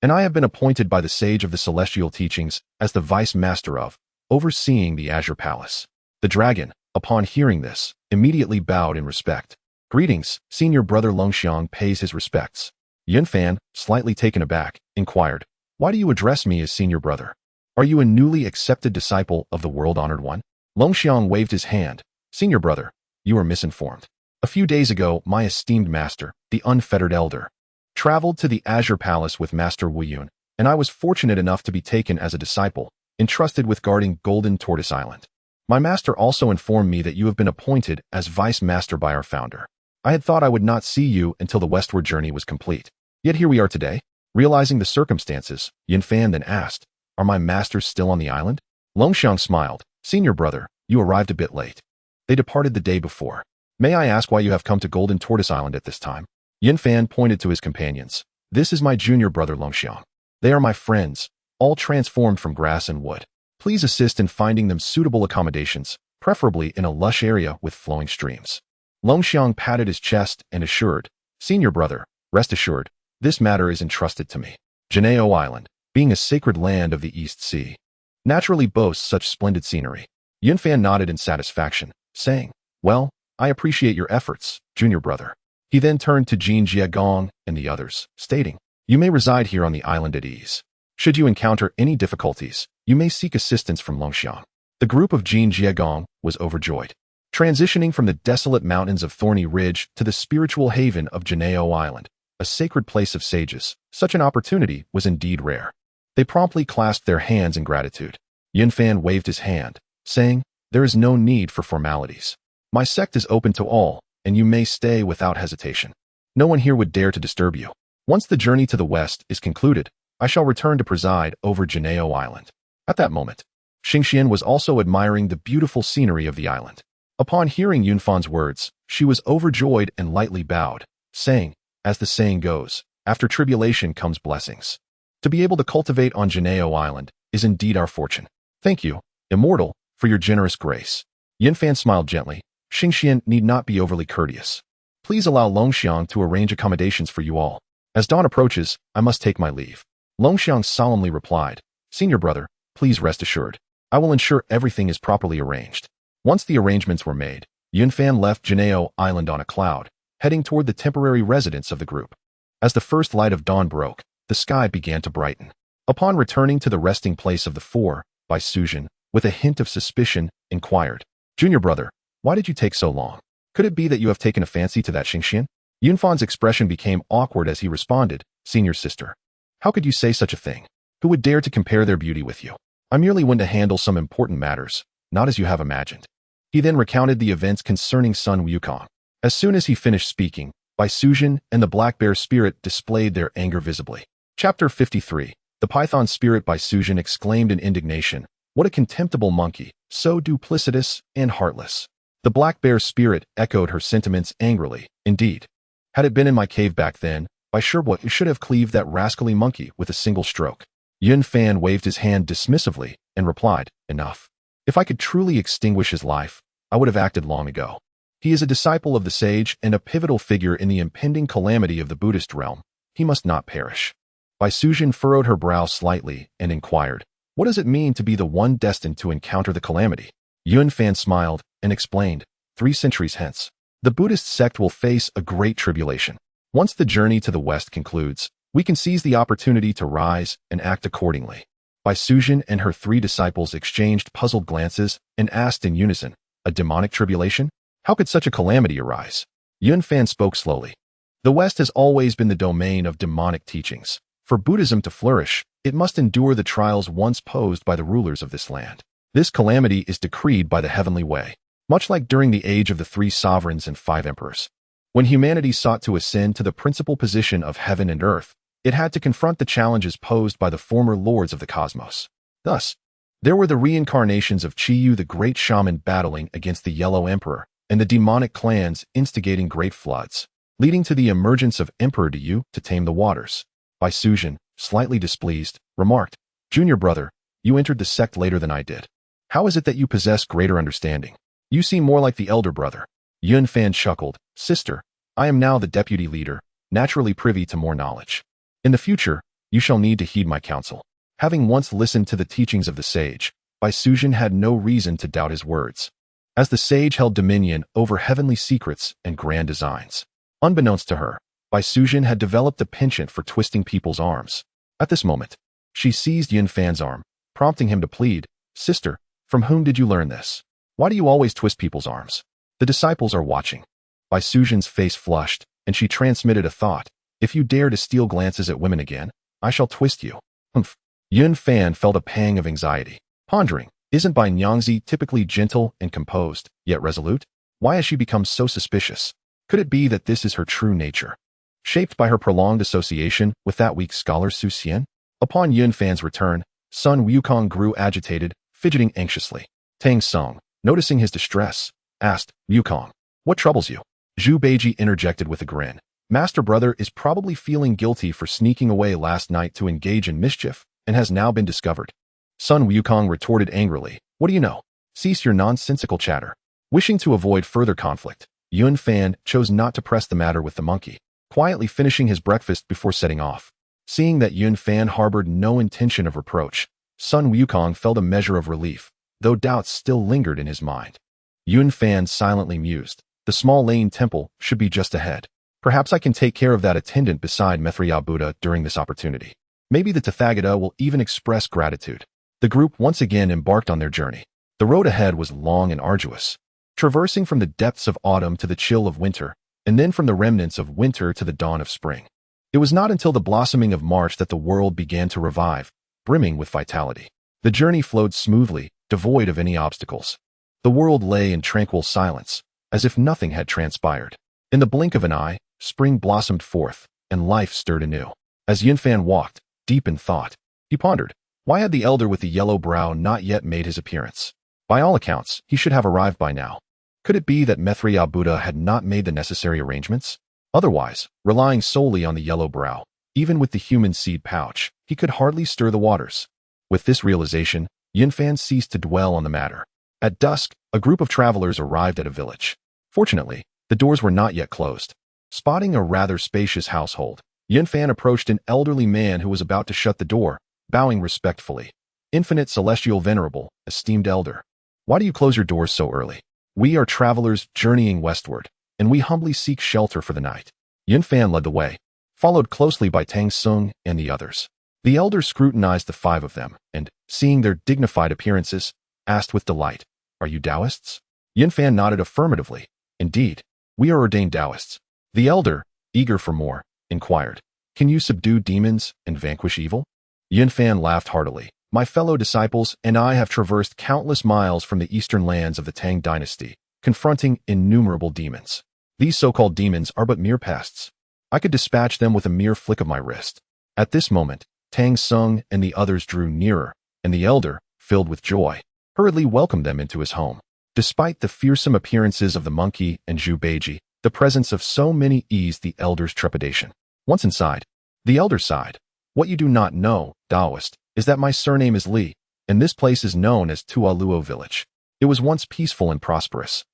and I have been appointed by the sage of the celestial teachings as the vice master of, overseeing the Azure Palace. The dragon, upon hearing this, immediately bowed in respect. Greetings, senior brother Longxiang pays his respects. Yunfan, slightly taken aback, inquired, Why do you address me as senior brother? Are you a newly accepted disciple of the world-honored one? Longxiang waved his hand. Senior brother, you are misinformed. A few days ago, my esteemed master, the unfettered elder, traveled to the Azure Palace with Master Wuyun, and I was fortunate enough to be taken as a disciple, entrusted with guarding Golden Tortoise Island. My master also informed me that you have been appointed as vice master by our founder. I had thought I would not see you until the westward journey was complete. Yet here we are today. Realizing the circumstances, Yunfan then asked, Are my masters still on the island? Longxiang smiled. Senior brother, you arrived a bit late. They departed the day before. May I ask why you have come to Golden Tortoise Island at this time? Yunfan pointed to his companions. This is my junior brother Longxiang. They are my friends, all transformed from grass and wood. Please assist in finding them suitable accommodations, preferably in a lush area with flowing streams. Longxiang patted his chest and assured, Senior brother, rest assured, this matter is entrusted to me. Jineo Island, being a sacred land of the East Sea, naturally boasts such splendid scenery. Yunfan nodded in satisfaction, saying, Well, I appreciate your efforts, junior brother. He then turned to Jin Jiagong and the others, stating, You may reside here on the island at ease. Should you encounter any difficulties, you may seek assistance from Longxiang. The group of Jin Jiagong was overjoyed. Transitioning from the desolate mountains of Thorny Ridge to the spiritual haven of Jineo Island, a sacred place of sages, such an opportunity was indeed rare. They promptly clasped their hands in gratitude. Yunfan waved his hand, saying, There is no need for formalities. My sect is open to all, and you may stay without hesitation. No one here would dare to disturb you. Once the journey to the west is concluded, I shall return to preside over Jineo Island. At that moment, Xingxian was also admiring the beautiful scenery of the island. Upon hearing Yunfan's words, she was overjoyed and lightly bowed, saying, As the saying goes, after tribulation comes blessings. To be able to cultivate on Jineo Island is indeed our fortune. Thank you, Immortal, for your generous grace. Yunfan smiled gently. Xingxian need not be overly courteous. Please allow Longxiang to arrange accommodations for you all. As dawn approaches, I must take my leave. Longxiang solemnly replied, Senior brother, please rest assured. I will ensure everything is properly arranged. Once the arrangements were made, Yunfan left Jineo Island on a cloud, heading toward the temporary residence of the group. As the first light of dawn broke, the sky began to brighten. Upon returning to the resting place of the four, Bai Suzhen, with a hint of suspicion, inquired, Junior brother, why did you take so long? Could it be that you have taken a fancy to that Xingxian? Yunfan's expression became awkward as he responded, Senior sister. How could you say such a thing? Who would dare to compare their beauty with you? I merely went to handle some important matters, not as you have imagined. He then recounted the events concerning Sun Wukong. As soon as he finished speaking, Bai Suzhen and the Black Bear spirit displayed their anger visibly. Chapter 53. The Python spirit Bai Suzhen exclaimed in indignation, What a contemptible monkey, so duplicitous and heartless. The Black Bear spirit echoed her sentiments angrily. Indeed, had it been in my cave back then, Bai Sherbo should have cleaved that rascally monkey with a single stroke. Yunfan waved his hand dismissively and replied, Enough. If I could truly extinguish his life, I would have acted long ago. He is a disciple of the sage and a pivotal figure in the impending calamity of the Buddhist realm. He must not perish. Bai Suzhen furrowed her brow slightly and inquired, What does it mean to be the one destined to encounter the calamity? Yunfan smiled and explained, 3 centuries hence, the Buddhist sect will face a great tribulation. Once the journey to the west concludes, we can seize the opportunity to rise and act accordingly. Bai Suzhen and her 3 disciples exchanged puzzled glances and asked in unison, A demonic tribulation? How could such a calamity arise? Yun Fan spoke slowly. The West has always been the domain of demonic teachings. For Buddhism to flourish, it must endure the trials once posed by the rulers of this land. This calamity is decreed by the heavenly way, much like during the age of the 3 sovereigns and 5 emperors. When humanity sought to ascend to the principal position of heaven and earth, it had to confront the challenges posed by the former lords of the cosmos. Thus, there were the reincarnations of Chiyu the great shaman battling against the Yellow Emperor, and the demonic clans instigating great floods, leading to the emergence of Emperor Diyu to tame the waters. Bai Suzhen, slightly displeased, remarked, "Junior brother, you entered the sect later than I did. How is it that you possess greater understanding? You seem more like the elder brother." Yun Fan chuckled, "Sister, I am now the deputy leader, naturally privy to more knowledge. In the future, you shall need to heed my counsel." Having once listened to the teachings of the sage, Bai Suzhen had no reason to doubt his words, as the sage held dominion over heavenly secrets and grand designs. Unbeknownst to her, Bai Suzhen had developed a penchant for twisting people's arms. At this moment, she seized Yun Fan's arm, prompting him to plead, "Sister, from whom did you learn this? Why do you always twist people's arms? The disciples are watching." Bai Suzhen's face flushed, and she transmitted a thought, "If you dare to steal glances at women again, I shall twist you." Humph. Yun Fan felt a pang of anxiety, pondering, isn't Bai Nyangzi typically gentle and composed, yet resolute? Why has she become so suspicious? Could it be that this is her true nature, shaped by her prolonged association with that weak scholar Su Xian? Upon Yun Fan's return, Sun Wukong grew agitated, fidgeting anxiously. Tang Song, noticing his distress, asked, "Wukong, what troubles you?" Zhu Beiji interjected with a grin. "Master brother is probably feeling guilty for sneaking away last night to engage in mischief, and has now been discovered." Sun Wukong retorted angrily, "What do you know? Cease your nonsensical chatter." Wishing to avoid further conflict, Yun Fan chose not to press the matter with the monkey, quietly finishing his breakfast before setting off. Seeing that Yun Fan harbored no intention of reproach, Sun Wukong felt a measure of relief, though doubts still lingered in his mind. Yun Fan silently mused, "The small lane temple should be just ahead. Perhaps I can take care of that attendant beside Maitreya Buddha during this opportunity. Maybe the Tathagata will even express gratitude." The group once again embarked on their journey. The road ahead was long and arduous, traversing from the depths of autumn to the chill of winter, and then from the remnants of winter to the dawn of spring. It was not until the blossoming of March that the world began to revive, brimming with vitality. The journey flowed smoothly, devoid of any obstacles. The world lay in tranquil silence, as if nothing had transpired. In the blink of an eye, spring blossomed forth, and life stirred anew. As Yun Fan walked, deep in thought, he pondered, why had the elder with the yellow brow not yet made his appearance? By all accounts, he should have arrived by now. Could it be that Maitreya Buddha had not made the necessary arrangements? Otherwise, relying solely on the yellow brow, even with the human seed pouch, he could hardly stir the waters. With this realization, Yun Fan ceased to dwell on the matter. At dusk, a group of travelers arrived at a village. Fortunately, the doors were not yet closed. Spotting a rather spacious household, Yun Fan approached an elderly man who was about to shut the door, bowing respectfully. "Infinite Celestial Venerable, esteemed elder, why do you close your doors so early? We are travelers journeying westward, and we humbly seek shelter for the night." Yun Fan led the way, followed closely by Tang Sung and the others. The elder scrutinized the 5 of them, and, seeing their dignified appearances, asked with delight, "Are you Taoists?" Yun Fan nodded affirmatively. "Indeed, we are ordained Taoists." The elder, eager for more, inquired, "Can you subdue demons and vanquish evil?" Yun Fan laughed heartily. "My fellow disciples and I have traversed countless miles from the eastern lands of the Tang dynasty, confronting innumerable demons. These so-called demons are but mere pests. I could dispatch them with a mere flick of my wrist." At this moment, Tang Sung and the others drew nearer, and the elder, filled with joy, hurriedly welcomed them into his home. Despite the fearsome appearances of the monkey and Zhu Beiji, the presence of so many eased the elder's trepidation. Once inside, the elder sighed. "What you do not know, Taoist, is that my surname is Li, and this place is known as Tualuo Village. It was once peaceful and prosperous.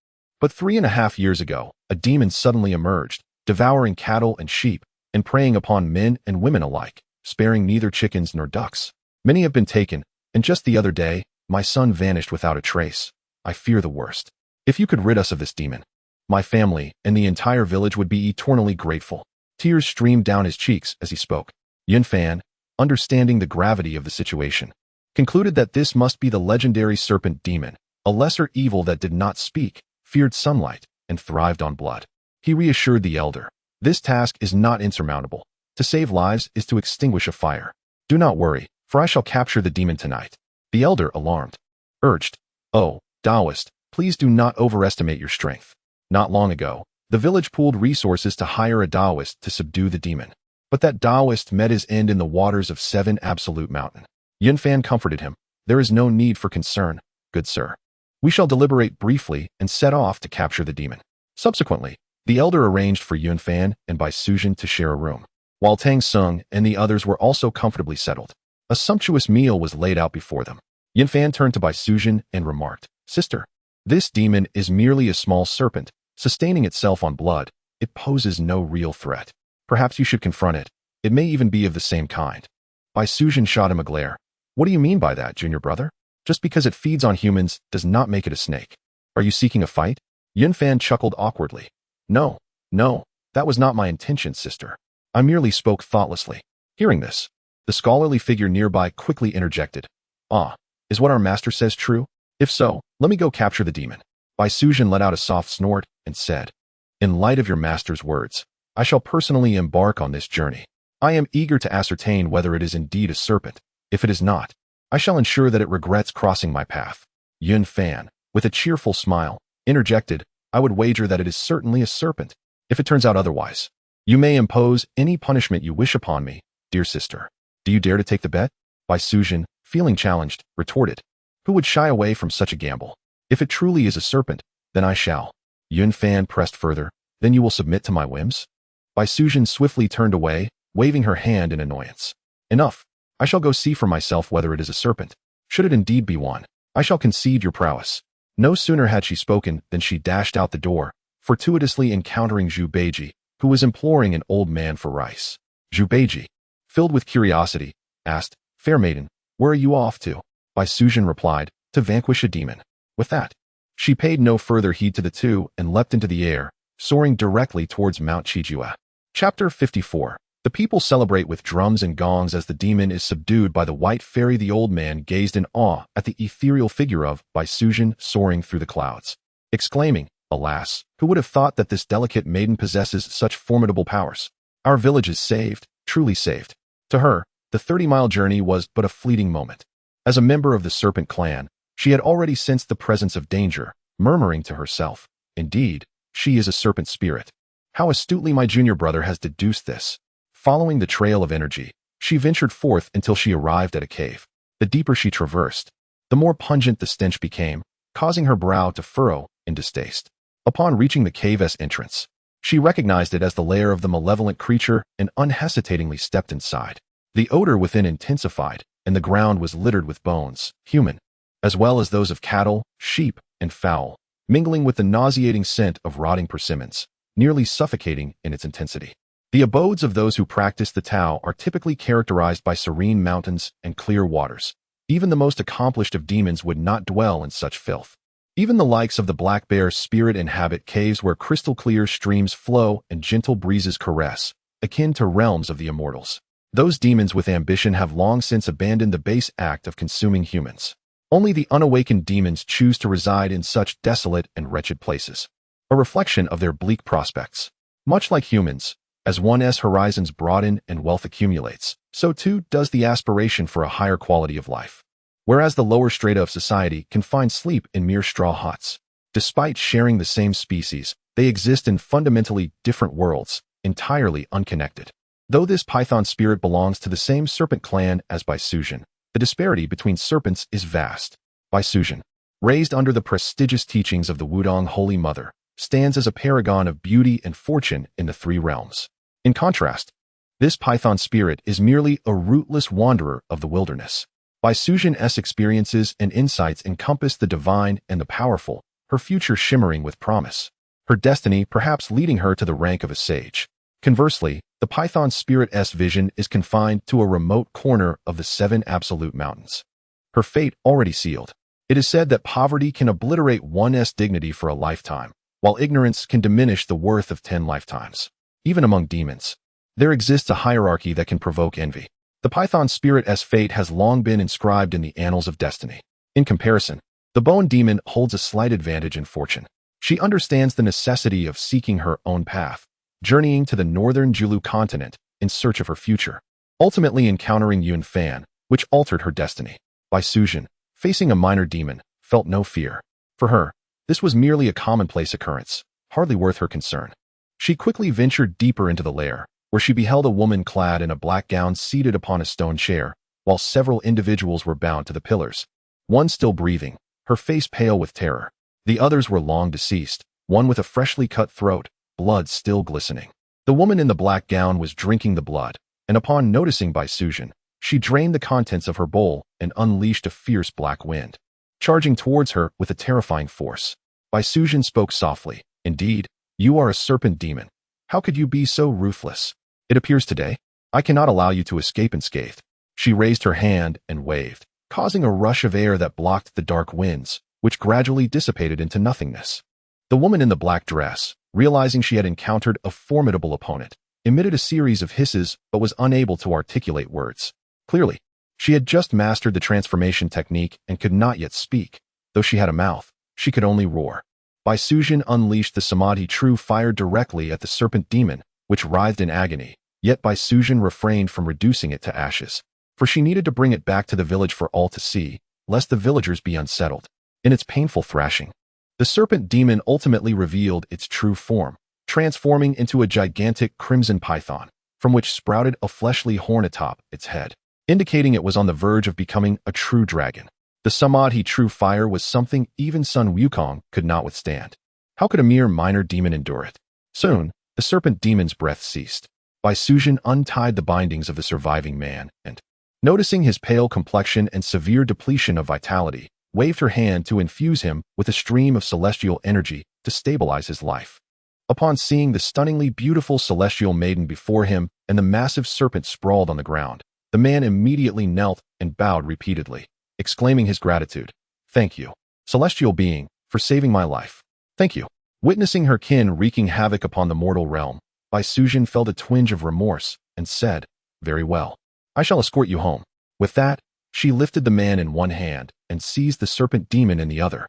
But 3.5 years ago, a demon suddenly emerged, devouring cattle and sheep, and preying upon men and women alike, sparing neither chickens nor ducks. Many have been taken, and just the other day, my son vanished without a trace. I fear the worst. If you could rid us of this demon, my family and the entire village would be eternally grateful." Tears streamed down his cheeks as he spoke. Yun Fan, understanding the gravity of the situation, concluded that this must be the legendary serpent demon, a lesser evil that did not speak, feared sunlight, and thrived on blood. He reassured the elder. This task is not insurmountable. To save lives is to extinguish a fire. Do not worry, for I shall capture the demon tonight. The elder, alarmed, urged, "Oh, Taoist, please do not overestimate your strength. Not long ago, the village pooled resources to hire a Taoist to subdue the demon. But that Taoist met his end in the waters of 7 Absolute Mountain." Yunfan comforted him. "There is no need for concern, good sir. We shall deliberate briefly and set off to capture the demon." Subsequently, the elder arranged for Yunfan and Bai Sujin to share a room, while Tang Sung and the others were also comfortably settled. A sumptuous meal was laid out before them. Yunfan turned to Bai Sujin and remarked, "Sister, this demon is merely a small serpent, sustaining itself on blood. It poses no real threat. Perhaps you should confront it. It may even be of the same kind." Bai Sujin shot him a glare. "What do you mean by that, junior brother? Just because it feeds on humans does not make it a snake. Are you seeking a fight?" Yunfan chuckled awkwardly. No, that was not my intention, sister. I merely spoke thoughtlessly." Hearing this, the scholarly figure nearby quickly interjected. "Ah, is what our master says true? If so, let me go capture the demon." Bai Sujin let out a soft snort and said, "In light of your master's words, I shall personally embark on this journey. I am eager to ascertain whether it is indeed a serpent. If it is not, I shall ensure that it regrets crossing my path." Yunfan, with a cheerful smile, interjected, "I would wager that it is certainly a serpent. If it turns out otherwise, you may impose any punishment you wish upon me, dear sister. Do you dare to take the bet?" Bai Sujin, feeling challenged, retorted, "Who would shy away from such a gamble? If it truly is a serpent, then I shall." Yunfan pressed further, "Then you will submit to my whims?" Bai Sujin swiftly turned away, waving her hand in annoyance. "Enough. I shall go see for myself whether it is a serpent. Should it indeed be one, I shall concede your prowess." No sooner had she spoken than she dashed out the door, fortuitously encountering Zhu Beiji, who was imploring an old man for rice. Zhu Beiji, filled with curiosity, asked, "Fair maiden, where are you off to?" Bai Sujin replied, "To vanquish a demon." With that, she paid no further heed to the two and leapt into the air, soaring directly towards Mount Qijue. Chapter 54. The people celebrate with drums and gongs as the demon is subdued by the white fairy. The old man gazed in awe at the ethereal figure of Bai Sujin soaring through the clouds, exclaiming, "Alas, who would have thought that this delicate maiden possesses such formidable powers? Our village is saved, truly saved." To her, the 30-mile journey was but a fleeting moment. As a member of the Serpent clan, she had already sensed the presence of danger, murmuring to herself, "Indeed, she is a serpent spirit. How astutely my junior brother has deduced this." Following the trail of energy, she ventured forth until she arrived at a cave. The deeper she traversed, the more pungent the stench became, causing her brow to furrow in distaste. Upon reaching the cave's entrance, she recognized it as the lair of the malevolent creature and unhesitatingly stepped inside. The odor within intensified, and the ground was littered with bones, human, as well as those of cattle, sheep, and fowl, mingling with the nauseating scent of rotting persimmons, nearly suffocating in its intensity. The abodes of those who practice the Tao are typically characterized by serene mountains and clear waters. Even the most accomplished of demons would not dwell in such filth. Even the likes of the black bear spirit inhabit caves where crystal clear streams flow and gentle breezes caress, akin to realms of the immortals. Those demons with ambition have long since abandoned the base act of consuming humans. Only the unawakened demons choose to reside in such desolate and wretched places, a reflection of their bleak prospects. Much like humans, as one's horizons broaden and wealth accumulates, so too does the aspiration for a higher quality of life. Whereas the lower strata of society can find sleep in mere straw huts. Despite sharing the same species, they exist in fundamentally different worlds, entirely unconnected. Though this python spirit belongs to the same serpent clan as Bai Sujin, the disparity between serpents is vast. Bai Sujin, raised under the prestigious teachings of the Wudong Holy Mother, stands as a paragon of beauty and fortune in the 3 realms. In contrast, this python spirit is merely a rootless wanderer of the wilderness. Bai Sujin's experiences and insights encompass the divine and the powerful, her future shimmering with promise, her destiny perhaps leading her to the rank of a sage. Conversely, the python spirit's vision is confined to a remote corner of the 7 Absolute Mountains. Her fate already sealed. It is said that poverty can obliterate one's dignity for a lifetime, while ignorance can diminish the worth of 10 lifetimes. Even among demons, there exists a hierarchy that can provoke envy. The python spirit's fate has long been inscribed in the annals of destiny. In comparison, the bone demon holds a slight advantage in fortune. She understands the necessity of seeking her own path, journeying to the northern Julu continent in search of her future, ultimately encountering Yun Fan, which altered her destiny. Bai Sujin, facing a minor demon, felt no fear. For her, this was merely a commonplace occurrence, hardly worth her concern. She quickly ventured deeper into the lair, where she beheld a woman clad in a black gown seated upon a stone chair, while several individuals were bound to the pillars. One still breathing, her face pale with terror. The others were long deceased, one with a freshly cut throat, blood still glistening. The woman in the black gown was drinking the blood, and upon noticing Bai Sujin, she drained the contents of her bowl and unleashed a fierce black wind, charging towards her with a terrifying force. Bai Sujin spoke softly. Indeed, you are a serpent demon. How could you be so ruthless? It appears today, I cannot allow you to escape unscathed. She raised her hand and waved, causing a rush of air that blocked the dark winds, which gradually dissipated into nothingness. The woman in the black dress, realizing she had encountered a formidable opponent, emitted a series of hisses but was unable to articulate words. Clearly, she had just mastered the transformation technique and could not yet speak. Though she had a mouth, she could only roar. Bai Sujin unleashed the Samadhi True Fire directly at the serpent demon, which writhed in agony, yet Bai Sujin refrained from reducing it to ashes, for she needed to bring it back to the village for all to see, lest the villagers be unsettled. In its painful thrashing, the serpent demon ultimately revealed its true form, transforming into a gigantic crimson python, from which sprouted a fleshly horn atop its head, indicating it was on the verge of becoming a true dragon. The Samadhi True Fire was something even Sun Wukong could not withstand. How could a mere minor demon endure it? Soon, the serpent demon's breath ceased. Bai Sujin untied the bindings of the surviving man and, noticing his pale complexion and severe depletion of vitality, waved her hand to infuse him with a stream of celestial energy to stabilize his life. Upon seeing the stunningly beautiful celestial maiden before him and the massive serpent sprawled on the ground, the man immediately knelt and bowed repeatedly, exclaiming his gratitude. Thank you, celestial being, for saving my life. Thank you. Witnessing her kin wreaking havoc upon the mortal realm, Bai Sujin felt a twinge of remorse and said, very well. I shall escort you home. With that, she lifted the man in one hand and seized the serpent demon in the other,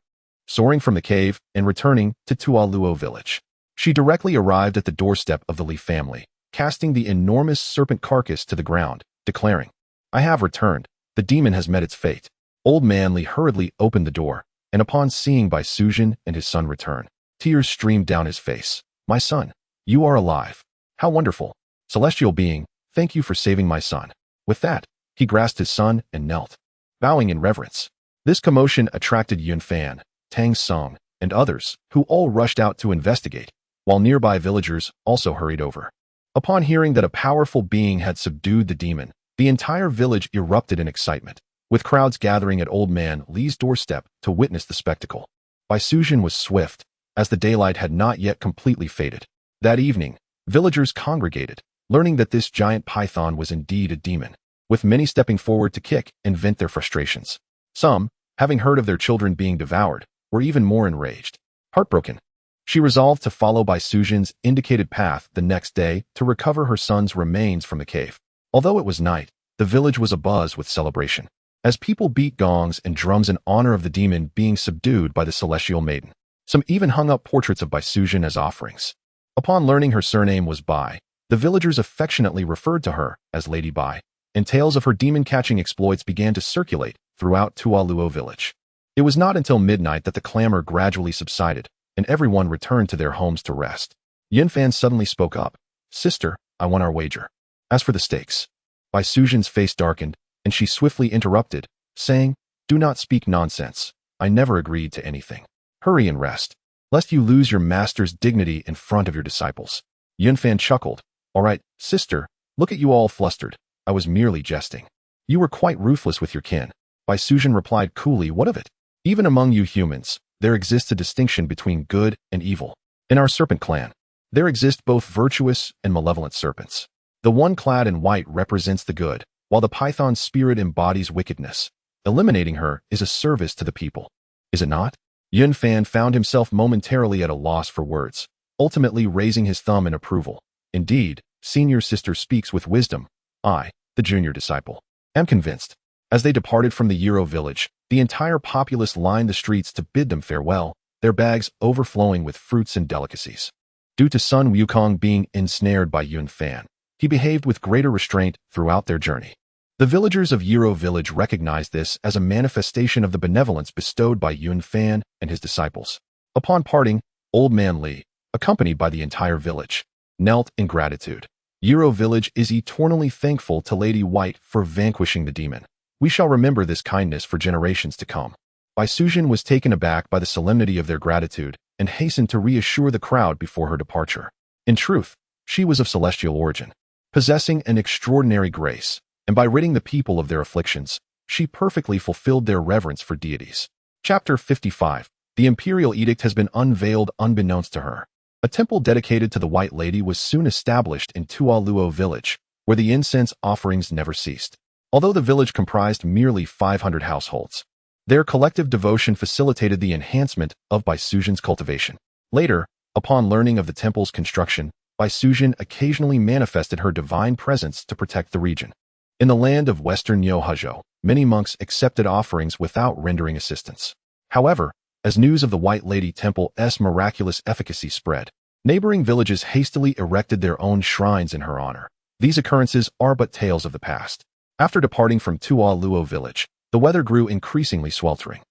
soaring from the cave and returning to Tualuo village. She directly arrived at the doorstep of the Li family, casting the enormous serpent carcass to the ground, declaring, I have returned. The demon has met its fate. Old man Li hurriedly opened the door, and upon seeing Bai Sujin and his son return, tears streamed down his face. My son, you are alive. How wonderful. Celestial being, thank you for saving my son. With that, he grasped his son and knelt, bowing in reverence. This commotion attracted Yun Fan, Tang Song, and others, who all rushed out to investigate, while nearby villagers also hurried over. Upon hearing that a powerful being had subdued the demon, the entire village erupted in excitement, with crowds gathering at Old Man Li's doorstep to witness the spectacle. Bai Sujin was swift, as the daylight had not yet completely faded. That evening, villagers congregated, learning that this giant python was indeed a demon, with many stepping forward to kick and vent their frustrations. Some, having heard of their children being devoured, were even more enraged. Heartbroken, she resolved to follow Bai Sujin's indicated path the next day to recover her son's remains from the cave. Although it was night, the village was abuzz with celebration, as people beat gongs and drums in honor of the demon being subdued by the celestial maiden. Some even hung up portraits of Bai Sujin as offerings. Upon learning her surname was Bai, the villagers affectionately referred to her as Lady Bai, and tales of her demon-catching exploits began to circulate throughout Tualuo village. It was not until midnight that the clamor gradually subsided, and everyone returned to their homes to rest. Yun Fan suddenly spoke up. Sister, I won our wager. As for the stakes, Bai Sujin's face darkened, and she swiftly interrupted, saying, do not speak nonsense. I never agreed to anything. Hurry and rest, lest you lose your master's dignity in front of your disciples. Yun Fan chuckled. All right, sister, look at you all flustered. I was merely jesting. You were quite ruthless with your kin. Bai Sujin replied coolly, what of it? Even among you humans, there exists a distinction between good and evil. In our serpent clan, there exist both virtuous and malevolent serpents. The one clad in white represents the good, while the python's spirit embodies wickedness. Eliminating her is a service to the people. Is it not? Yun Fan found himself momentarily at a loss for words, ultimately raising his thumb in approval. Indeed, senior sister speaks with wisdom. I, the junior disciple, am convinced. As they departed from the Euro village, the entire populace lined the streets to bid them farewell, their bags overflowing with fruits and delicacies. Due to Sun Wukong being ensnared by Yun Fan, he behaved with greater restraint throughout their journey. The villagers of Yiro village recognized this as a manifestation of the benevolence bestowed by Yun Fan and his disciples. Upon parting, Old Man Li, accompanied by the entire village, knelt in gratitude. Yiro village is eternally thankful to Lady White for vanquishing the demon. We shall remember this kindness for generations to come. Bai Sujin was taken aback by the solemnity of their gratitude and hastened to reassure the crowd before her departure. In truth, she was of celestial origin, possessing an extraordinary grace, and by ridding the people of their afflictions, she perfectly fulfilled their reverence for deities. Chapter 55. The imperial edict has been unveiled unbeknownst to her. A temple dedicated to the White Lady was soon established in Tualuo village, where the incense offerings never ceased. Although the village comprised merely 500 households, their collective devotion facilitated the enhancement of Bai Sujin's cultivation. Later, upon learning of the temple's construction, Bai Sujin occasionally manifested her divine presence to protect the region. In the land of western Yohuzhou, many monks accepted offerings without rendering assistance. However, as news of the White Lady Temple's miraculous efficacy spread, neighboring villages hastily erected their own shrines in her honor. These occurrences are but tales of the past. After departing from Tualuo village, the weather grew increasingly sweltering.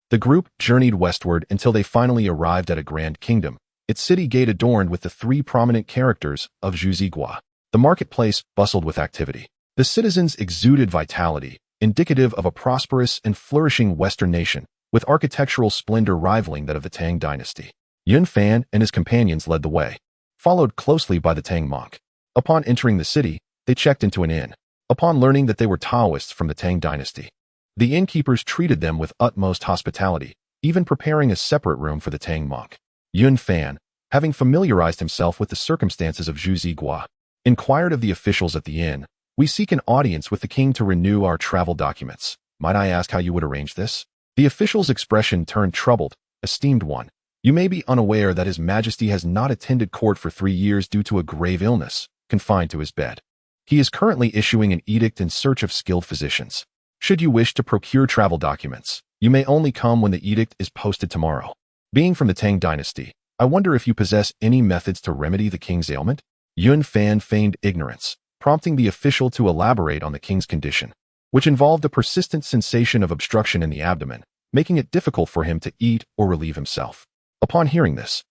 The group journeyed westward until they finally arrived at a grand kingdom, its city gate adorned with the three prominent characters of Zhuzigua. The marketplace bustled with activity. The citizens exuded vitality, indicative of a prosperous and flourishing Western nation, with architectural splendor rivaling that of the Tang dynasty. Yun Fan and his companions led the way, followed closely by the Tang monk. Upon entering the city, they checked into an inn. Upon learning that they were Taoists from the Tang dynasty, the innkeepers treated them with utmost hospitality, even preparing a separate room for the Tang monk. Yun Fan, having familiarized himself with the circumstances of Zhuzigua, inquired of the officials at the inn, "We seek an audience with the king to renew our travel documents. Might I ask how you would arrange this?" The official's expression turned troubled. "Esteemed one, you may be unaware that His Majesty has not attended court for 3 years due to a grave illness, confined to his bed. He is currently issuing an edict in search of skilled physicians. Should you wish to procure travel documents, you may only come when the edict is posted tomorrow. Being from the Tang dynasty, I wonder if you possess any methods to remedy the king's ailment?" Yun Fan feigned ignorance, prompting the official to elaborate on the king's condition, which involved a persistent sensation of obstruction in the abdomen, making it difficult for him to eat or relieve himself. Upon hearing this,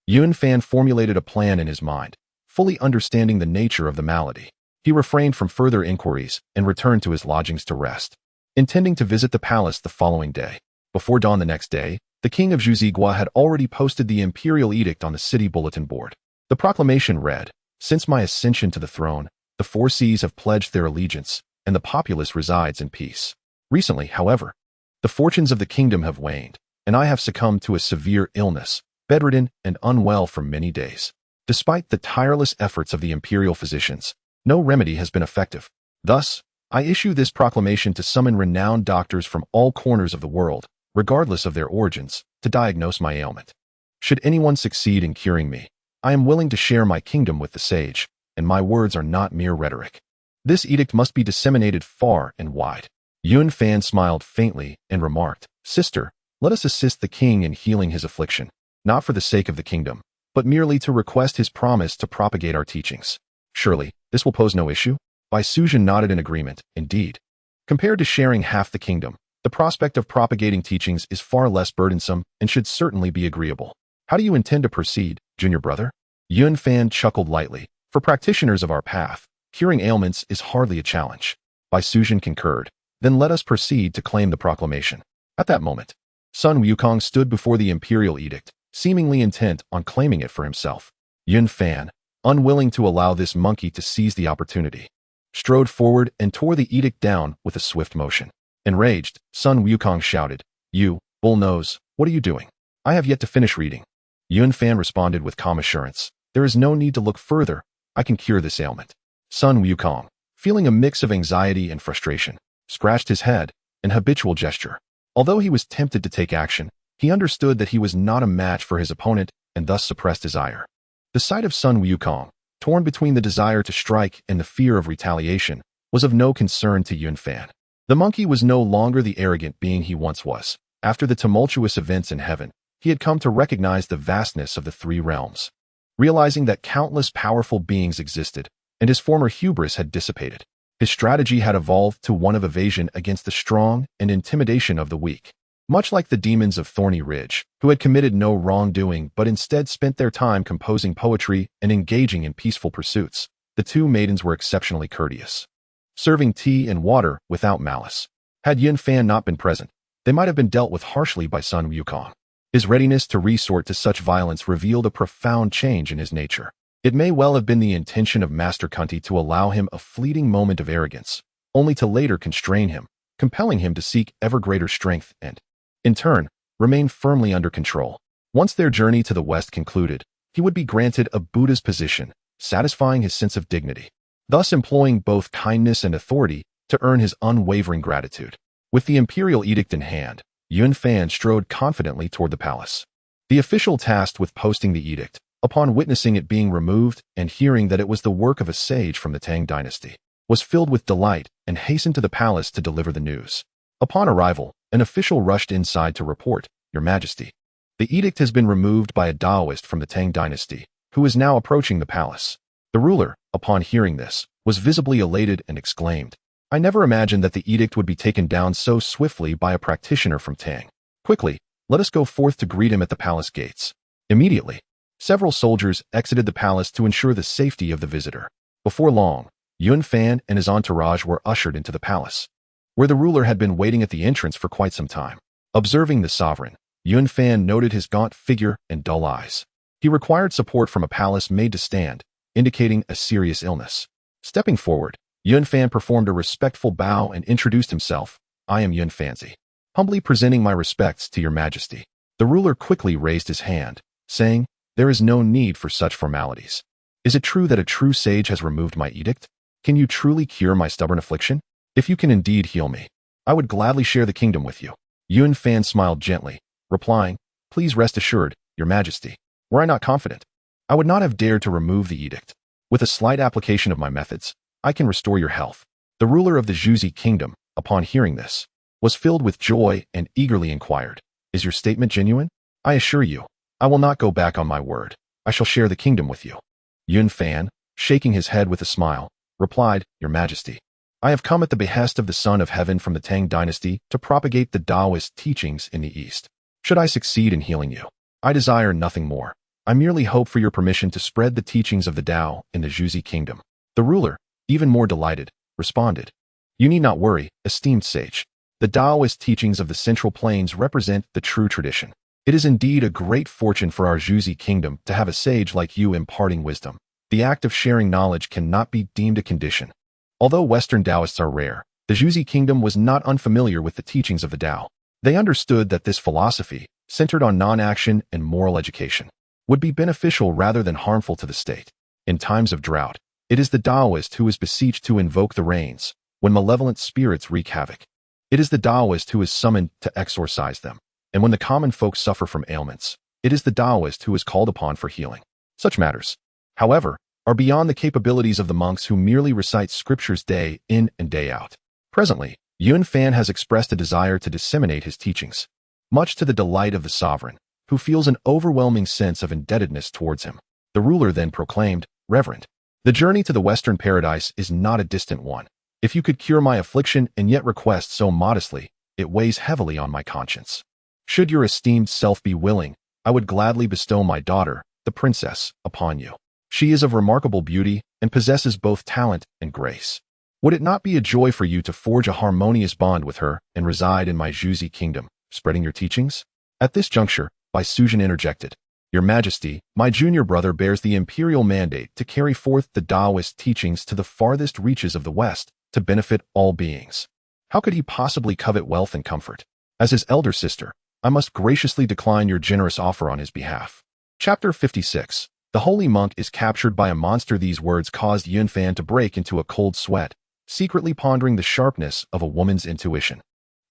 Yun Fan formulated a plan in his mind, fully understanding the nature of the malady. He refrained from further inquiries and returned to his lodgings to rest, intending to visit the palace the following day. Before dawn the next day, the king of Zhuzigua had already posted the imperial edict on the city bulletin board. The proclamation read, "Since my ascension to the throne, the 4 seas have pledged their allegiance, and the populace resides in peace. Recently, however, the fortunes of the kingdom have waned, and I have succumbed to a severe illness, bedridden and unwell for many days. Despite the tireless efforts of the imperial physicians, no remedy has been effective. Thus, I issue this proclamation to summon renowned doctors from all corners of the world, regardless of their origins, to diagnose my ailment. Should anyone succeed in curing me, I am willing to share my kingdom with the sage, and my words are not mere rhetoric. This edict must be disseminated far and wide." Yun Fan smiled faintly and remarked, "Sister, let us assist the king in healing his affliction, not for the sake of the kingdom, but merely to request his promise to propagate our teachings. Surely, this will pose no issue?" Bai Sujin nodded in agreement. Indeed, compared to sharing half the kingdom, the prospect of propagating teachings is far less burdensome and should certainly be agreeable. "How do you intend to proceed, junior brother?" Yun Fan chuckled lightly. "For practitioners of our path, curing ailments is hardly a challenge." Bai Sujin concurred. "Then let us proceed to claim the proclamation." At that moment, Sun Wukong stood before the imperial edict, seemingly intent on claiming it for himself. Yun Fan, unwilling to allow this monkey to seize the opportunity, strode forward and tore the edict down with a swift motion. Enraged, Sun Wukong shouted, "You, bull-nose, what are you doing? I have yet to finish reading." Yun Fan responded with calm assurance, "There is no need to look further. I can cure this ailment." Sun Wukong, feeling a mix of anxiety and frustration, scratched his head, an habitual gesture. Although he was tempted to take action, he understood that he was not a match for his opponent and thus suppressed his ire. The sight of Sun Wukong, torn between the desire to strike and the fear of retaliation, was of no concern to Yun Fan. The monkey was no longer the arrogant being he once was. After the tumultuous events in heaven, he had come to recognize the vastness of the three realms. Realizing that countless powerful beings existed, and his former hubris had dissipated, his strategy had evolved to one of evasion against the strong and intimidation of the weak. Much like the demons of Thorny Ridge, who had committed no wrongdoing but instead spent their time composing poetry and engaging in peaceful pursuits, the two maidens were exceptionally courteous, serving tea and water without malice. Had Yun Fan not been present, they might have been dealt with harshly by Sun Wukong. His readiness to resort to such violence revealed a profound change in his nature. It may well have been the intention of Master Kunti to allow him a fleeting moment of arrogance, only to later constrain him, compelling him to seek ever greater strength and, in turn, remain firmly under control. Once their journey to the west concluded, he would be granted a Buddha's position, satisfying his sense of dignity, thus employing both kindness and authority to earn his unwavering gratitude. With the imperial edict in hand, Yun Fan strode confidently toward the palace. The official tasked with posting the edict, upon witnessing it being removed and hearing that it was the work of a sage from the Tang dynasty, was filled with delight and hastened to the palace to deliver the news. Upon arrival, an official rushed inside to report, "Your Majesty, the edict has been removed by a Taoist from the Tang dynasty, who is now approaching the palace." The ruler, upon hearing this, was visibly elated and exclaimed, "I never imagined that the edict would be taken down so swiftly by a practitioner from Tang. Quickly, let us go forth to greet him at the palace gates." Immediately, several soldiers exited the palace to ensure the safety of the visitor. Before long, Yun Fan and his entourage were ushered into the palace, where the ruler had been waiting at the entrance for quite some time. Observing the sovereign, Yun Fan noted his gaunt figure and dull eyes. He required support from a palace made to stand, indicating a serious illness. Stepping forward, Yun Fan performed a respectful bow and introduced himself. "I am Yun Fanzi, humbly presenting my respects to your Majesty." The ruler quickly raised his hand, saying, "There is no need for such formalities. Is it true that a true sage has removed my edict? Can you truly cure my stubborn affliction? If you can indeed heal me, I would gladly share the kingdom with you." Yun Fan smiled gently, replying, "Please rest assured, your Majesty. Were I not confident, I would not have dared to remove the edict. With a slight application of my methods, I can restore your health." The ruler of the Zhuzi kingdom, upon hearing this, was filled with joy and eagerly inquired, "Is your statement genuine?" "I assure you, I will not go back on my word. I shall share the kingdom with you." Yun Fan, shaking his head with a smile, replied, "Your Majesty, I have come at the behest of the Son of Heaven from the Tang dynasty to propagate the Taoist teachings in the East. Should I succeed in healing you, I desire nothing more. I merely hope for your permission to spread the teachings of the Tao in the Zhuzi kingdom." The ruler, even more delighted, responded, "You need not worry, esteemed sage. The Taoist teachings of the Central Plains represent the true tradition. It is indeed a great fortune for our Zhuzi kingdom to have a sage like you imparting wisdom. The act of sharing knowledge cannot be deemed a condition." Although Western Taoists are rare, the Zhuzi kingdom was not unfamiliar with the teachings of the Tao. They understood that this philosophy, centered on non-action and moral education, would be beneficial rather than harmful to the state. In times of drought, it is the Taoist who is beseeched to invoke the rains, when malevolent spirits wreak havoc. It is the Taoist who is summoned to exorcise them, and when the common folk suffer from ailments, it is the Taoist who is called upon for healing. Such matters, however, are beyond the capabilities of the monks who merely recite scriptures day in and day out. Presently, Yun Fan has expressed a desire to disseminate his teachings, much to the delight of the sovereign, who feels an overwhelming sense of indebtedness towards him. The ruler then proclaimed, "Reverend, the journey to the Western Paradise is not a distant one. If you could cure my affliction and yet request so modestly, it weighs heavily on my conscience. Should your esteemed self be willing, I would gladly bestow my daughter, the princess, upon you. She is of remarkable beauty and possesses both talent and grace. Would it not be a joy for you to forge a harmonious bond with her and reside in my Zhuzi kingdom, spreading your teachings?" At this juncture, Bai Sujin interjected, "Your Majesty, my junior brother bears the imperial mandate to carry forth the Taoist teachings to the farthest reaches of the West to benefit all beings. How could he possibly covet wealth and comfort? As his elder sister, I must graciously decline your generous offer on his behalf." Chapter 56. The holy monk is captured by a monster. These words caused Yun Fan to break into a cold sweat, secretly pondering the sharpness of a woman's intuition.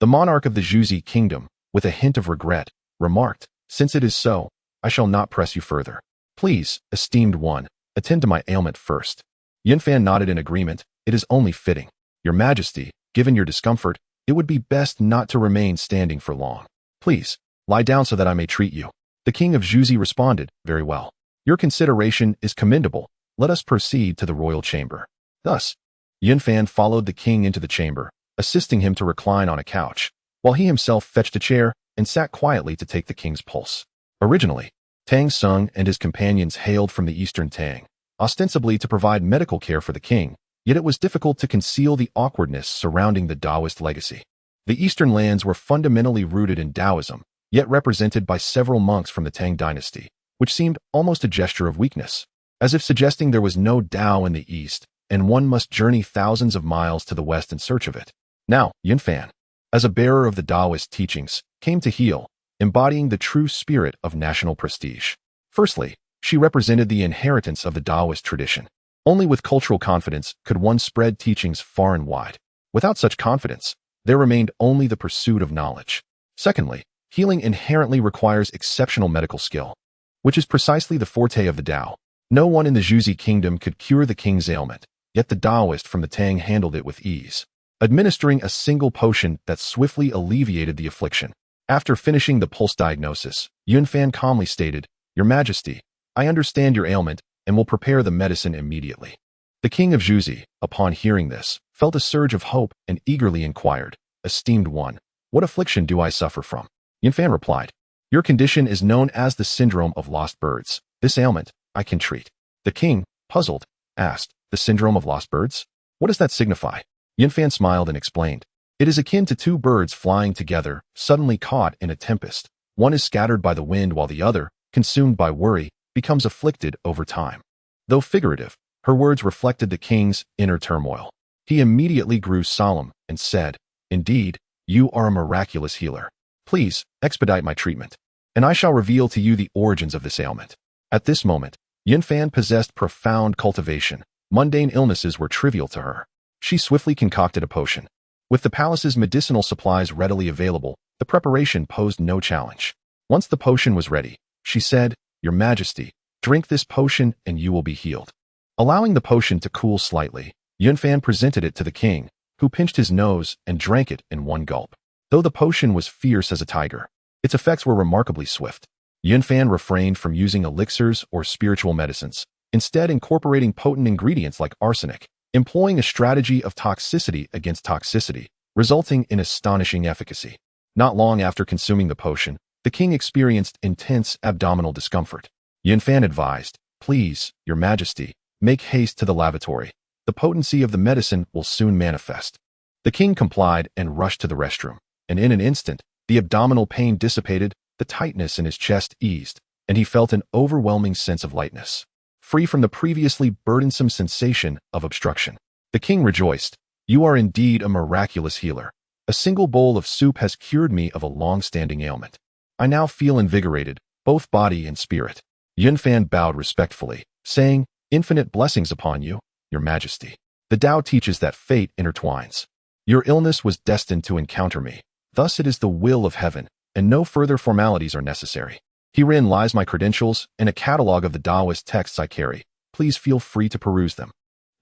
The monarch of the Zhuzi kingdom, with a hint of regret, remarked, "Since it is so, I shall not press you further. Please, esteemed one, attend to my ailment first." Yun Fan nodded in agreement. "It is only fitting. Your Majesty, given your discomfort, it would be best not to remain standing for long. Please, lie down so that I may treat you." The king of Zhuzi responded, "Very well. Your consideration is commendable. Let us proceed to the royal chamber." Thus, Yunfan followed the king into the chamber, assisting him to recline on a couch, while he himself fetched a chair and sat quietly to take the king's pulse. Originally, Tang Sung and his companions hailed from the eastern Tang, ostensibly to provide medical care for the king, yet it was difficult to conceal the awkwardness surrounding the Taoist legacy. The eastern lands were fundamentally rooted in Taoism, yet represented by several monks from the Tang dynasty, which seemed almost a gesture of weakness, as if suggesting there was no Tao in the east, and one must journey thousands of miles to the west in search of it. Now, Yunfan, as a bearer of the Taoist teachings, came to heal, embodying the true spirit of national prestige. Firstly, she represented the inheritance of the Taoist tradition. Only with cultural confidence could one spread teachings far and wide. Without such confidence, there remained only the pursuit of knowledge. Secondly, healing inherently requires exceptional medical skill, which is precisely the forte of the Tao. No one in the Zhuzi kingdom could cure the king's ailment, yet the Taoist from the Tang handled it with ease, administering a single potion that swiftly alleviated the affliction. After finishing the pulse diagnosis, Yunfan calmly stated, "Your Majesty, I understand your ailment and will prepare the medicine immediately." The king of Zhuzi, upon hearing this, felt a surge of hope and eagerly inquired, "Esteemed one, what affliction do I suffer from?" Yunfan replied, "Your condition is known as the syndrome of lost birds. This ailment I can treat." The king, puzzled, asked, "The syndrome of lost birds? What does that signify?" Yunfan smiled and explained, "It is akin to two birds flying together, suddenly caught in a tempest. One is scattered by the wind while the other, consumed by worry, becomes afflicted over time." Though figurative, her words reflected the king's inner turmoil. He immediately grew solemn and said, "Indeed, you are a miraculous healer. Please, expedite my treatment, and I shall reveal to you the origins of this ailment." At this moment, Yunfan possessed profound cultivation. Mundane illnesses were trivial to her. She swiftly concocted a potion. With the palace's medicinal supplies readily available, the preparation posed no challenge. Once the potion was ready, she said, "Your Majesty, drink this potion and you will be healed." Allowing the potion to cool slightly, Yunfan presented it to the king, who pinched his nose and drank it in one gulp. Though the potion was fierce as a tiger, its effects were remarkably swift. Yunfan refrained from using elixirs or spiritual medicines, instead incorporating potent ingredients like arsenic, employing a strategy of toxicity against toxicity, resulting in astonishing efficacy. Not long after consuming the potion, the king experienced intense abdominal discomfort. Yunfan advised, "Please, Your Majesty, make haste to the lavatory. The potency of the medicine will soon manifest." The king complied and rushed to the restroom, and in an instant, the abdominal pain dissipated, the tightness in his chest eased, and he felt an overwhelming sense of lightness, free from the previously burdensome sensation of obstruction. The king rejoiced, "You are indeed a miraculous healer. A single bowl of soup has cured me of a long-standing ailment. I now feel invigorated, both body and spirit." Yunfan bowed respectfully, saying, "Infinite blessings upon you, Your Majesty. The Tao teaches that fate intertwines. Your illness was destined to encounter me. Thus it is the will of heaven, and no further formalities are necessary. Herein lies my credentials and a catalog of the Taoist texts I carry. Please feel free to peruse them."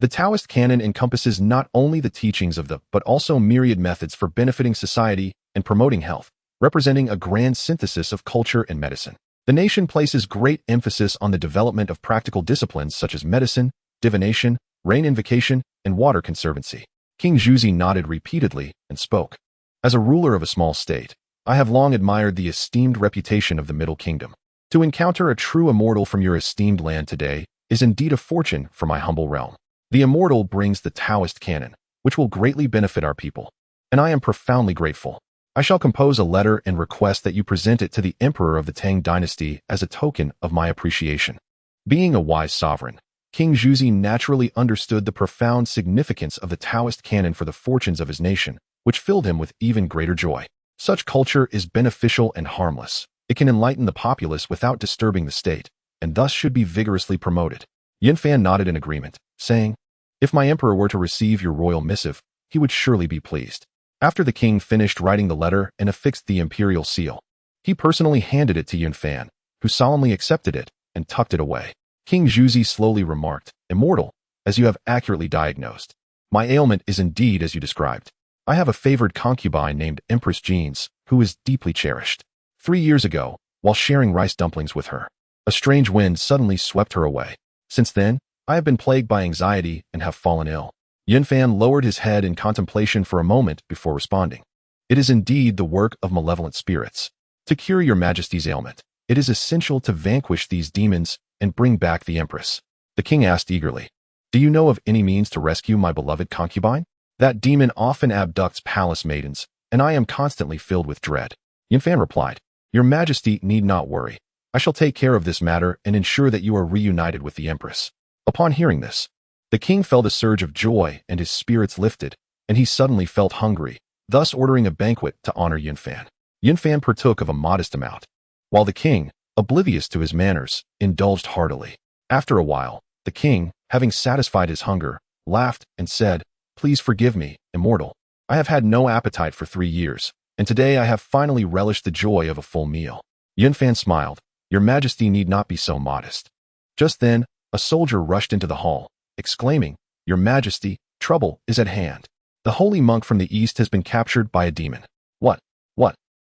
The Taoist canon encompasses not only the teachings of but also myriad methods for benefiting society and promoting health, representing a grand synthesis of culture and medicine. The nation places great emphasis on the development of practical disciplines such as medicine, divination, rain invocation, and water conservancy. King Zhuzi nodded repeatedly and spoke. "As a ruler of a small state, I have long admired the esteemed reputation of the Middle Kingdom. To encounter a true immortal from your esteemed land today is indeed a fortune for my humble realm. The immortal brings the Taoist canon, which will greatly benefit our people, and I am profoundly grateful. I shall compose a letter and request that you present it to the Emperor of the Tang dynasty as a token of my appreciation." Being a wise sovereign, King Zhuzi naturally understood the profound significance of the Taoist canon for the fortunes of his nation, which filled him with even greater joy. Such culture is beneficial and harmless. It can enlighten the populace without disturbing the state, and thus should be vigorously promoted. Yunfan nodded in agreement, saying, "If my emperor were to receive your royal missive, he would surely be pleased." After the king finished writing the letter and affixed the imperial seal, he personally handed it to Yunfan, who solemnly accepted it and tucked it away. King Zhuzi slowly remarked, "Immortal, as you have accurately diagnosed, my ailment is indeed as you described. I have a favored concubine named Empress Jeans, who is deeply cherished. 3 years ago, while sharing rice dumplings with her. A strange wind suddenly swept her away. Since then, I have been plagued by anxiety and have fallen ill. Yunfan lowered his head in contemplation for a moment before responding. It is indeed the work of malevolent spirits. To cure your majesty's ailment, it is essential to vanquish these demons and bring back the empress. The king asked eagerly, "Do you know of any means to rescue my beloved concubine? That demon often abducts palace maidens, and I am constantly filled with dread." Yunfan replied, "Your majesty need not worry. I shall take care of this matter and ensure that you are reunited with the empress." Upon hearing this, the king felt a surge of joy and his spirits lifted, and he suddenly felt hungry, thus ordering a banquet to honor Yunfan. Yunfan partook of a modest amount, while the king, oblivious to his manners, indulged heartily. After a while, the king, having satisfied his hunger, laughed and said, "Please forgive me, immortal. I have had no appetite for 3 years, and today I have finally relished the joy of a full meal." Yunfan smiled. "Your majesty need not be so modest." Just then, a soldier rushed into the hall, exclaiming, "Your majesty, trouble is at hand. The holy monk from the east has been captured by a demon." What?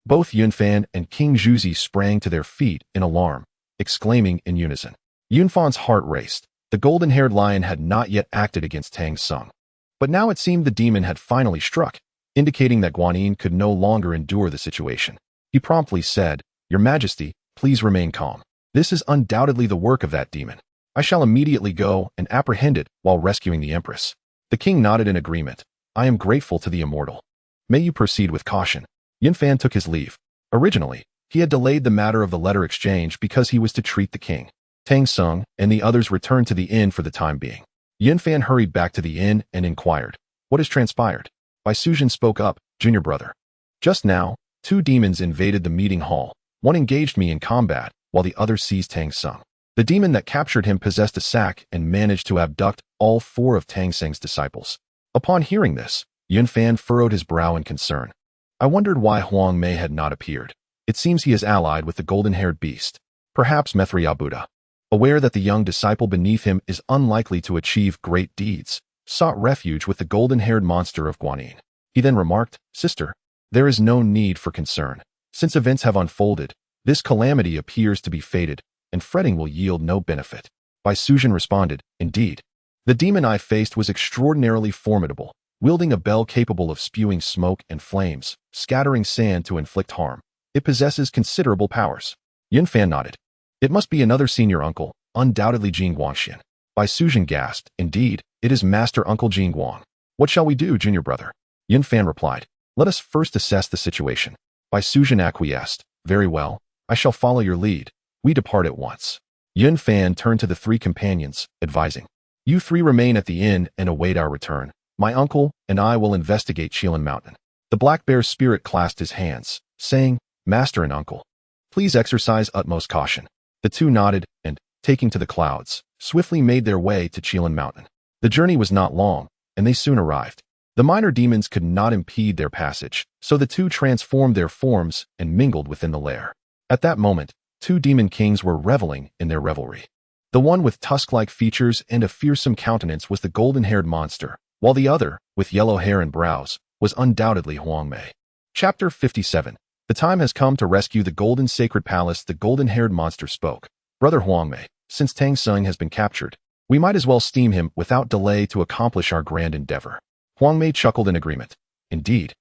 Both Yunfan and King Zhuzi sprang to their feet in alarm, exclaiming in unison. Yunfan's heart raced. The golden-haired lion had not yet acted against Tang Sung. But now it seemed the demon had finally struck, indicating that Guanyin could no longer endure the situation. He promptly said, "Your majesty, please remain calm. This is undoubtedly the work of that demon. I shall immediately go and apprehend it while rescuing the empress." The king nodded in agreement. "I am grateful to the immortal. May you proceed with caution." Yunfan took his leave. Originally, he had delayed the matter of the letter exchange because he was to treat the king. Tang Sung and the others returned to the inn for the time being. Yunfan hurried back to the inn and inquired, "What has transpired?" Bai Suzhen spoke up, "Junior brother. Just now, 2 demons invaded the meeting hall. One engaged me in combat, while the other seized Tang Sung. The demon that captured him possessed a sack and managed to abduct all 4 of Tang Sung's disciples." Upon hearing this, Yunfan furrowed his brow in concern. I wondered why Huang Mei had not appeared. It seems he is allied with the golden-haired beast. Perhaps Methriya Buddha, aware that the young disciple beneath him is unlikely to achieve great deeds, sought refuge with the golden-haired monster of Guanyin. He then remarked, "Sister, there is no need for concern. Since events have unfolded, this calamity appears to be fated, and fretting will yield no benefit." Bai Suzhen responded, "Indeed. The demon I faced was extraordinarily formidable, wielding a bell capable of spewing smoke and flames, scattering sand to inflict harm. It possesses considerable powers." Yunfan nodded. "It must be another senior uncle, undoubtedly Jing Guangxian." Bai Suzhen gasped, "Indeed, it is Master Uncle Jing Guang. What shall we do, junior brother?" Yunfan replied, "Let us first assess the situation." Bai Suzhen acquiesced, "Very well, I shall follow your lead. We depart at once." Yunfan turned to the 3 companions, advising, "You 3 remain at the inn and await our return. My uncle and I will investigate Qilin Mountain." The black bear's spirit clasped his hands, saying, "Master and uncle, please exercise utmost caution." The 2 nodded and, taking to the clouds, swiftly made their way to Qilin Mountain. The journey was not long, and they soon arrived. The minor demons could not impede their passage, so the 2 transformed their forms and mingled within the lair. At that moment, 2 demon kings were reveling in their revelry. The one with tusk-like features and a fearsome countenance was the golden-haired monster, while the other, with yellow hair and brows, was undoubtedly Huang Mei. Chapter 57. The time has come to rescue the golden sacred palace. The golden-haired monster spoke. "Brother Huang Mei, since Tang Sung has been captured, we might as well steam him without delay to accomplish our grand endeavor." Huang Mei chuckled in agreement. "Indeed.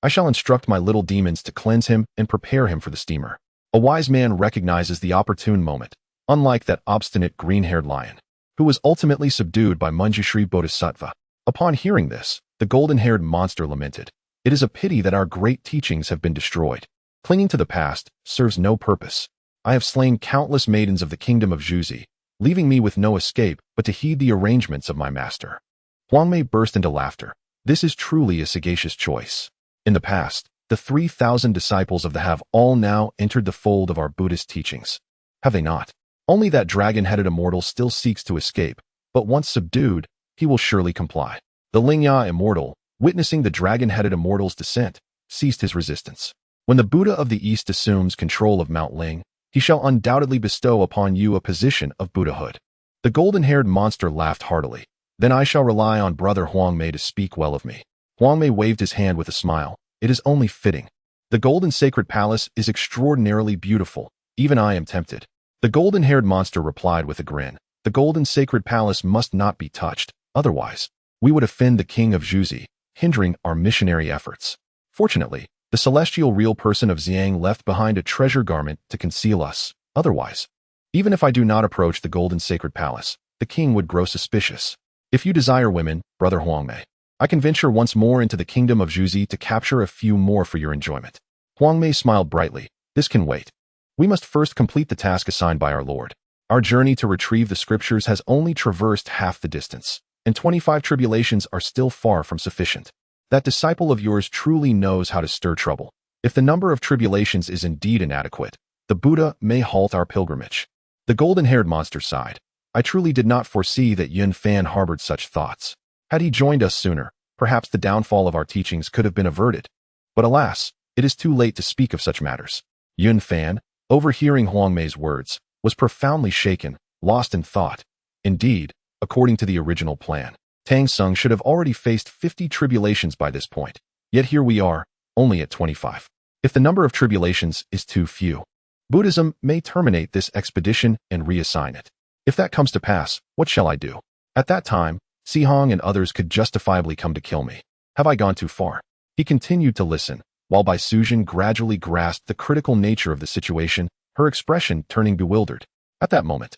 I shall instruct my little demons to cleanse him and prepare him for the steamer." A wise man recognizes the opportune moment, unlike that obstinate green-haired lion, who was ultimately subdued by Manjushri Bodhisattva. Upon hearing this, the golden-haired monster lamented, "It is a pity that our great teachings have been destroyed. Clinging to the past serves no purpose. I have slain countless maidens of the kingdom of Zhuzi, leaving me with no escape but to heed the arrangements of my master." Huang Mei burst into laughter. "This is truly a sagacious choice. In the past, the 3,000 disciples of the have all now entered the fold of our Buddhist teachings. Have they not? Only that dragon-headed immortal still seeks to escape, but once subdued, he will surely comply." The Lingya immortal, witnessing the dragon-headed immortal's descent, ceased his resistance. "When the Buddha of the East assumes control of Mount Ling, he shall undoubtedly bestow upon you a position of Buddhahood." The golden-haired monster laughed heartily. "Then I shall rely on brother Huang Mei to speak well of me." Huang Mei waved his hand with a smile. "It is only fitting. The golden sacred palace is extraordinarily beautiful, Even I am tempted. The golden-haired monster replied with a grin. The golden sacred palace must not be touched, otherwise, we would offend the king of Zhuzi, hindering our missionary efforts. Fortunately, the celestial real person of Xiang left behind a treasure garment to conceal us. Otherwise, even if I do not approach the golden sacred palace, the king would grow suspicious. If you desire women, Brother Huangmei, I can venture once more into the kingdom of Zhuzi to capture a few more for your enjoyment. Huangmei smiled brightly. This can wait. We must first complete the task assigned by our Lord. Our journey to retrieve the scriptures has only traversed half the distance, and 25 tribulations are still far from sufficient. That disciple of yours truly knows how to stir trouble. If the number of tribulations is indeed inadequate, the Buddha may halt our pilgrimage. The golden-haired monster sighed. I truly did not foresee that Yun Fan harbored such thoughts. Had he joined us sooner, perhaps the downfall of our teachings could have been averted. But alas, it is too late to speak of such matters. Yun Fan, overhearing Huangmei's words, was profoundly shaken, lost in thought. Indeed, according to the original plan, Tang Sung should have already faced 50 tribulations by this point. Yet here we are, only at 25. If the number of tribulations is too few, Buddhism may terminate this expedition and reassign it. If that comes to pass, what shall I do? At that time, Sihong and others could justifiably come to kill me. Have I gone too far? He continued to listen, while Bai Suzhen gradually grasped the critical nature of the situation, her expression turning bewildered. At that moment,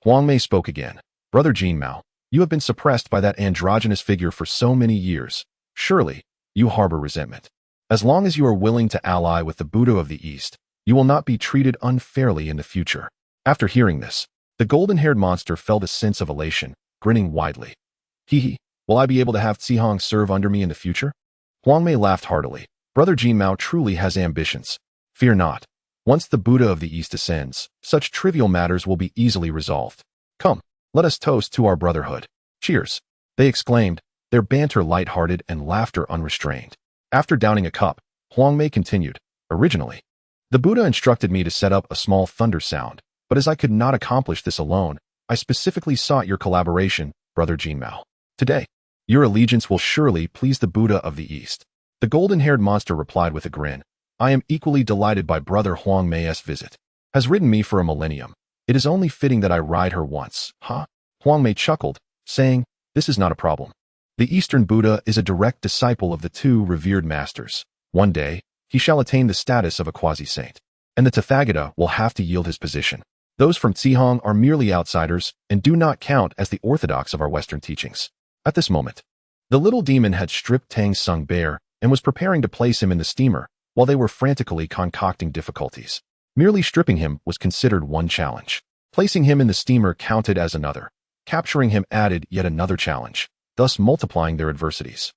Huangmei spoke again. Brother Jin Mao, you have been suppressed by that androgynous figure for so many years. Surely, you harbor resentment. As long as you are willing to ally with the Buddha of the East, you will not be treated unfairly in the future. After hearing this, the golden-haired monster felt a sense of elation, grinning widely. Hee, will I be able to have Sihong serve under me in the future? Huangmei laughed heartily. Brother Jin Mao truly has ambitions. Fear not. Once the Buddha of the East ascends, such trivial matters will be easily resolved. Come, let us toast to our brotherhood. Cheers, they exclaimed, their banter light-hearted and laughter unrestrained. After downing a cup, Huangmei continued. Originally, the Buddha instructed me to set up a small thunder sound, but as I could not accomplish this alone, I specifically sought your collaboration, Brother Jin Mao. Today, your allegiance will surely please the Buddha of the East. The golden-haired monster replied with a grin. I am equally delighted by Brother Huangmei's visit. Has ridden me for a millennium. It is only fitting that I ride her once, huh? Huangmei chuckled, saying, this is not a problem. The Eastern Buddha is a direct disciple of the two revered masters. One day, he shall attain the status of a quasi-saint, and the Tathagata will have to yield his position. Those from Sihong are merely outsiders and do not count as the orthodox of our Western teachings. At this moment, the little demon had stripped Tang Sung bare and was preparing to place him in the steamer while they were frantically concocting difficulties. Merely stripping him was considered one challenge. Placing him in the steamer counted as another. Capturing him added yet another challenge, thus multiplying their adversities.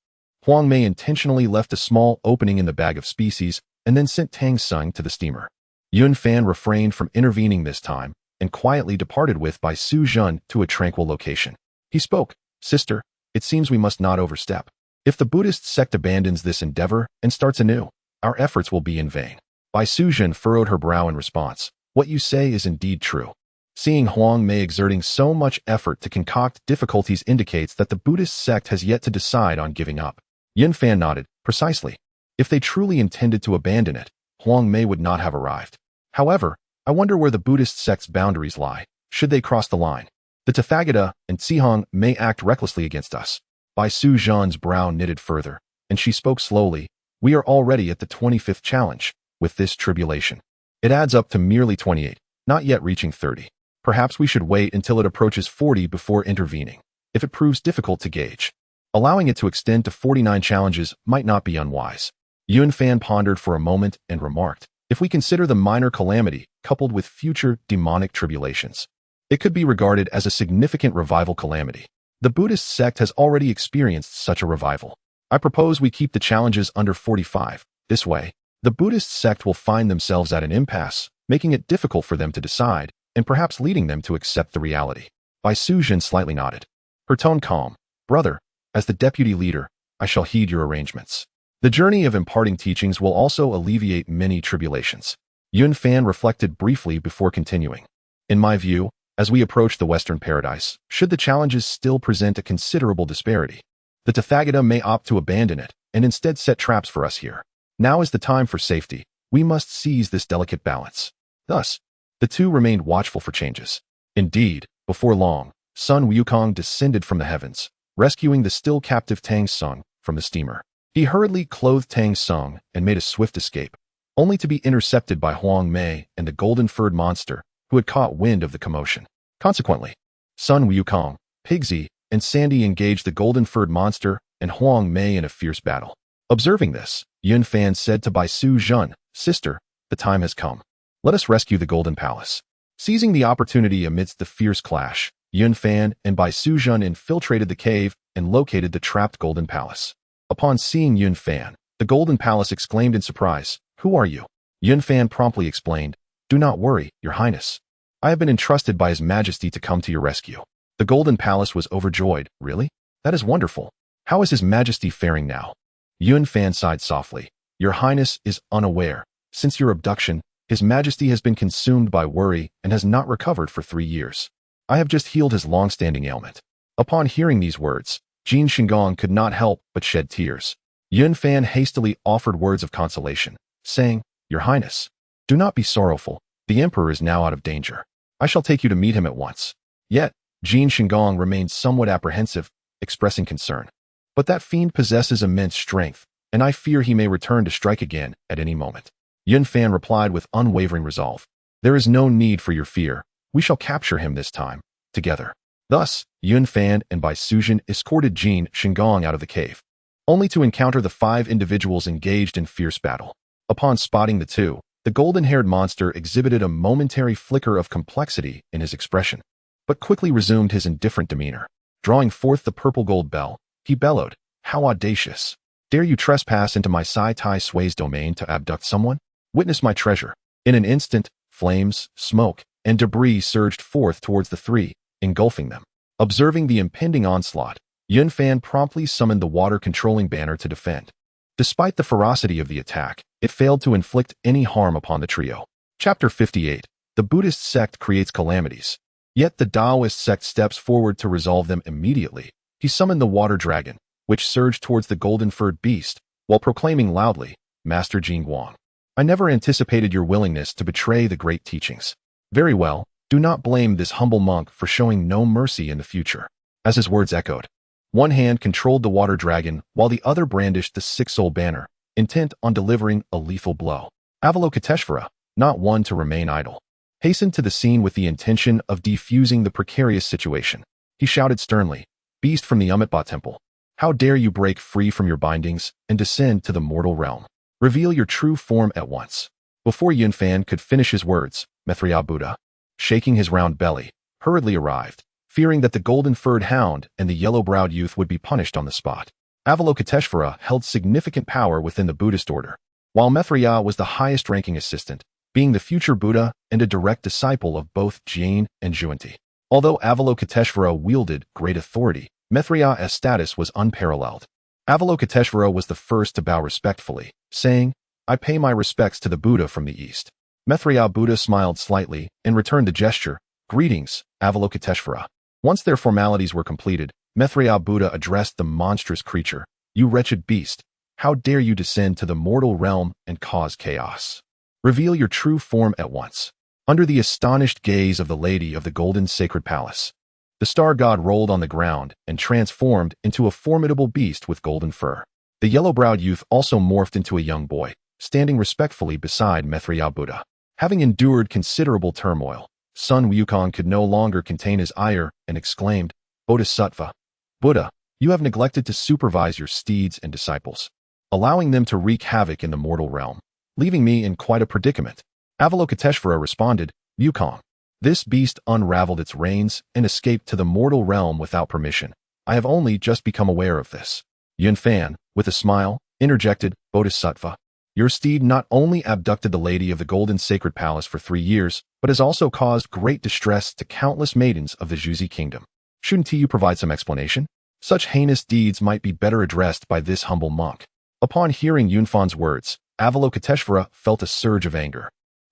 Huangmei intentionally left a small opening in the bag of species and then sent Tang Sung to the steamer. Yun Fan refrained from intervening this time and quietly departed with Bai Suzhen to a tranquil location. He spoke, Sister, it seems we must not overstep. If the Buddhist sect abandons this endeavor and starts anew, our efforts will be in vain. Bai Suzhen furrowed her brow in response. What you say is indeed true. Seeing Huangmei exerting so much effort to concoct difficulties indicates that the Buddhist sect has yet to decide on giving up. Yun Fan nodded. Precisely. If they truly intended to abandon it, Huangmei would not have arrived. However, I wonder where the Buddhist sect's boundaries lie, should they cross the line. The Tathagata and Sihong may act recklessly against us. Bai Suzhen's brow knitted further, and she spoke slowly. We are already at the 25th challenge, with this tribulation. It adds up to merely 28, not yet reaching 30. Perhaps we should wait until it approaches 40 before intervening, if it proves difficult to gauge. Allowing it to extend to 49 challenges might not be unwise. Yun Fan pondered for a moment and remarked, if we consider the minor calamity coupled with future demonic tribulations, it could be regarded as a significant revival calamity. The Buddhist sect has already experienced such a revival. I propose we keep the challenges under 45. This way, the Buddhist sect will find themselves at an impasse, making it difficult for them to decide, and perhaps leading them to accept the reality. Bai Suzhen slightly nodded. Her tone calm. Brother, as the deputy leader, I shall heed your arrangements. The journey of imparting teachings will also alleviate many tribulations. Yun Fan reflected briefly before continuing. In my view, as we approach the Western paradise, should the challenges still present a considerable disparity, the Tathagata may opt to abandon it and instead set traps for us here. Now is the time for safety. We must seize this delicate balance. Thus, The two remained watchful for changes. Indeed, before long, Sun Wukong descended from the heavens, rescuing the still captive Tang Sung from the steamer. He hurriedly clothed Tang Sung and made a swift escape, only to be intercepted by Huang Mei and the golden-furred monster who had caught wind of the commotion. Consequently, Sun Wukong, Pigsy, and Sandy engaged the golden-furred monster and Huang Mei in a fierce battle. Observing this, Yun Fan said to Bai Su Zhen, "Sister, the time has come. Let us rescue the Golden Palace." Seizing the opportunity amidst the fierce clash, Yun Fan and Bai Su Zhen infiltrated the cave and located the trapped Golden Palace. Upon seeing Yun Fan, the Golden Palace exclaimed in surprise, "Who are you?" Yun Fan promptly explained, "Do not worry, Your Highness. I have been entrusted by His Majesty to come to your rescue." The Golden Palace was overjoyed. "Really? That is wonderful. How is His Majesty faring now?" Yun Fan sighed softly. "Your Highness is unaware. Since your abduction, His Majesty has been consumed by worry and has not recovered for 3 years. I have just healed his long-standing ailment." Upon hearing these words, Jin Shinggong could not help but shed tears. Yun Fan hastily offered words of consolation, saying, "Your Highness, do not be sorrowful. The Emperor is now out of danger. I shall take you to meet him at once." Yet, Jin Shinggong remained somewhat apprehensive, expressing concern. "But that fiend possesses immense strength, and I fear he may return to strike again at any moment." Yun Fan replied with unwavering resolve, "There is no need for your fear. We shall capture him this time, together." Thus, Yun Fan and Bai Suzhen escorted Jin Shinggong out of the cave, only to encounter the 5 individuals engaged in fierce battle. Upon spotting the two, the golden-haired monster exhibited a momentary flicker of complexity in his expression, but quickly resumed his indifferent demeanor. Drawing forth the purple gold bell, he bellowed, "How audacious! Dare you trespass into my Sai Tai Sui's domain to abduct someone? Witness my treasure." In an instant, flames, smoke, and debris surged forth towards the 3, engulfing them. Observing the impending onslaught, Yun Fan promptly summoned the water-controlling banner to defend. Despite the ferocity of the attack, it failed to inflict any harm upon the trio. Chapter 58. The Buddhist sect creates calamities. Yet the Taoist sect steps forward to resolve them immediately. He summoned the water dragon, which surged towards the golden-furred beast, while proclaiming loudly, "Master Jingguang, I never anticipated your willingness to betray the great teachings. Very well, do not blame this humble monk for showing no mercy in the future." As his words echoed, one hand controlled the water dragon while the other brandished the six-soul banner, intent on delivering a lethal blow. Avalokiteshvara, not one to remain idle, hastened to the scene with the intention of defusing the precarious situation. He shouted sternly, "Beast from the Amitabha Temple, how dare you break free from your bindings and descend to the mortal realm? Reveal your true form at once." Before Yun Fan could finish his words, Maitreya Buddha, shaking his round belly, hurriedly arrived, fearing that the golden-furred hound and the yellow-browed youth would be punished on the spot. Avalokiteshvara held significant power within the Buddhist order, while Maitreya was the highest-ranking assistant, being the future Buddha and a direct disciple of both Jain and Zhuanti. Although Avalokiteshvara wielded great authority, Maitreya's status was unparalleled. Avalokiteshvara was the first to bow respectfully, saying, "I pay my respects to the Buddha from the East." Maitreya Buddha smiled slightly and returned the gesture, "Greetings, Avalokiteshvara." Once their formalities were completed, Maitreya Buddha addressed the monstrous creature, "You wretched beast, how dare you descend to the mortal realm and cause chaos? Reveal your true form at once." Under the astonished gaze of the lady of the golden sacred palace, the star god rolled on the ground and transformed into a formidable beast with golden fur. The yellow-browed youth also morphed into a young boy, standing respectfully beside Maitreya Buddha. Having endured considerable turmoil, Sun Wukong could no longer contain his ire and exclaimed, "Bodhisattva, Buddha, you have neglected to supervise your steeds and disciples, allowing them to wreak havoc in the mortal realm, leaving me in quite a predicament." Avalokiteshvara responded, "Wukong, this beast unraveled its reins and escaped to the mortal realm without permission. I have only just become aware of this." Yun Fan, with a smile, interjected, "Bodhisattva, your steed not only abducted the lady of the golden sacred palace for 3 years, but has also caused great distress to countless maidens of the Zhuzi kingdom. Shouldn't you provide some explanation? Such heinous deeds might be better addressed by this humble monk." Upon hearing Yun Fan's words, Avalokiteshvara felt a surge of anger.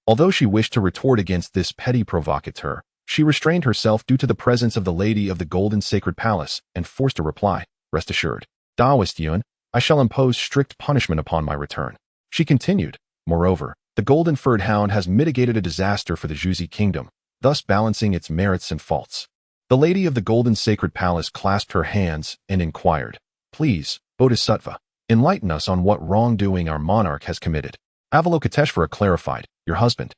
Although she wished to retort against this petty provocateur, she restrained herself due to the presence of the lady of the golden sacred palace and forced a reply, "Rest assured, Taoist Yun, I shall impose strict punishment upon my return." She continued, "Moreover, The golden-furred hound has mitigated a disaster for the Zhuzi kingdom, thus balancing its merits and faults. The lady of the golden sacred palace clasped her hands and inquired, "Please, Bodhisattva, enlighten us on what wrongdoing our monarch has committed." Avalokiteshvara clarified, "Your husband,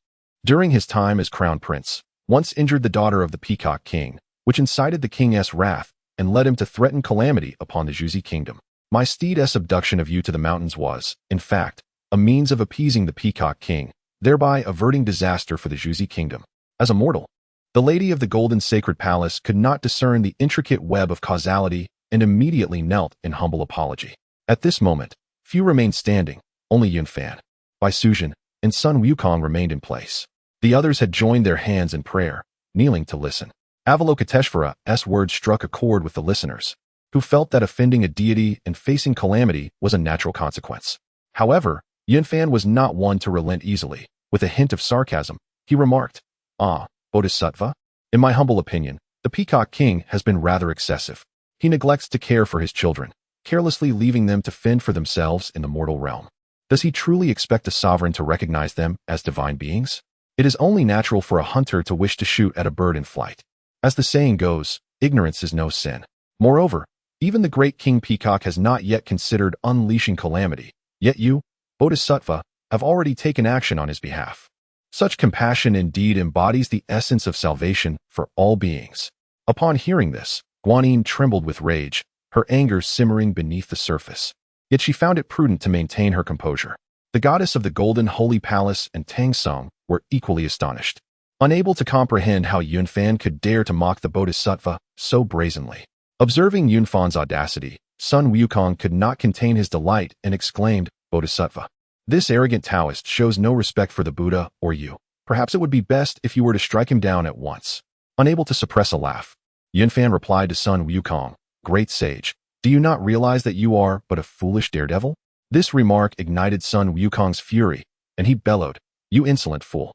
during his time as crown prince, once injured the daughter of the Peacock King, which incited the king's wrath and led him to threaten calamity upon the Zhuzi kingdom. My steed's abduction of you to the mountains was, in fact, a means of appeasing the Peacock King, thereby averting disaster for the Zhuzi kingdom. As a mortal, the lady of the golden sacred palace could not discern the intricate web of causality and immediately knelt in humble apology. At this moment, few remained standing, only Yunfan, Bai Suzhen, and Sun Wukong remained in place. The others had joined their hands in prayer, kneeling to listen. Avalokiteshvara's words struck a chord with the listeners, who felt that offending a deity and facing calamity was a natural consequence. However, Yunfan was not one to relent easily. With a hint of sarcasm, he remarked, "Ah, Bodhisattva, in my humble opinion, the Peacock King has been rather excessive. He neglects to care for his children, carelessly leaving them to fend for themselves in the mortal realm. Does he truly expect a sovereign to recognize them as divine beings? It is only natural for a hunter to wish to shoot at a bird in flight. As the saying goes, ignorance is no sin. Moreover, even the great King Peacock has not yet considered unleashing calamity, yet you, Bodhisattva, have already taken action on his behalf. Such compassion indeed embodies the essence of salvation for all beings." Upon hearing this, Guanyin trembled with rage, her anger simmering beneath the surface. Yet she found it prudent to maintain her composure. The goddess of the golden holy palace and Tang Song were equally astonished, unable to comprehend how Yunfan could dare to mock the Bodhisattva so brazenly. Observing Yunfan's audacity, Sun Wukong could not contain his delight and exclaimed, "Bodhisattva, this arrogant Taoist shows no respect for the Buddha or you. Perhaps it would be best if you were to strike him down at once." Unable to suppress a laugh, Yunfan replied to Sun Wukong, "Great sage, do you not realize that you are but a foolish daredevil?" This remark ignited Sun Wukong's fury, and he bellowed, "You insolent fool."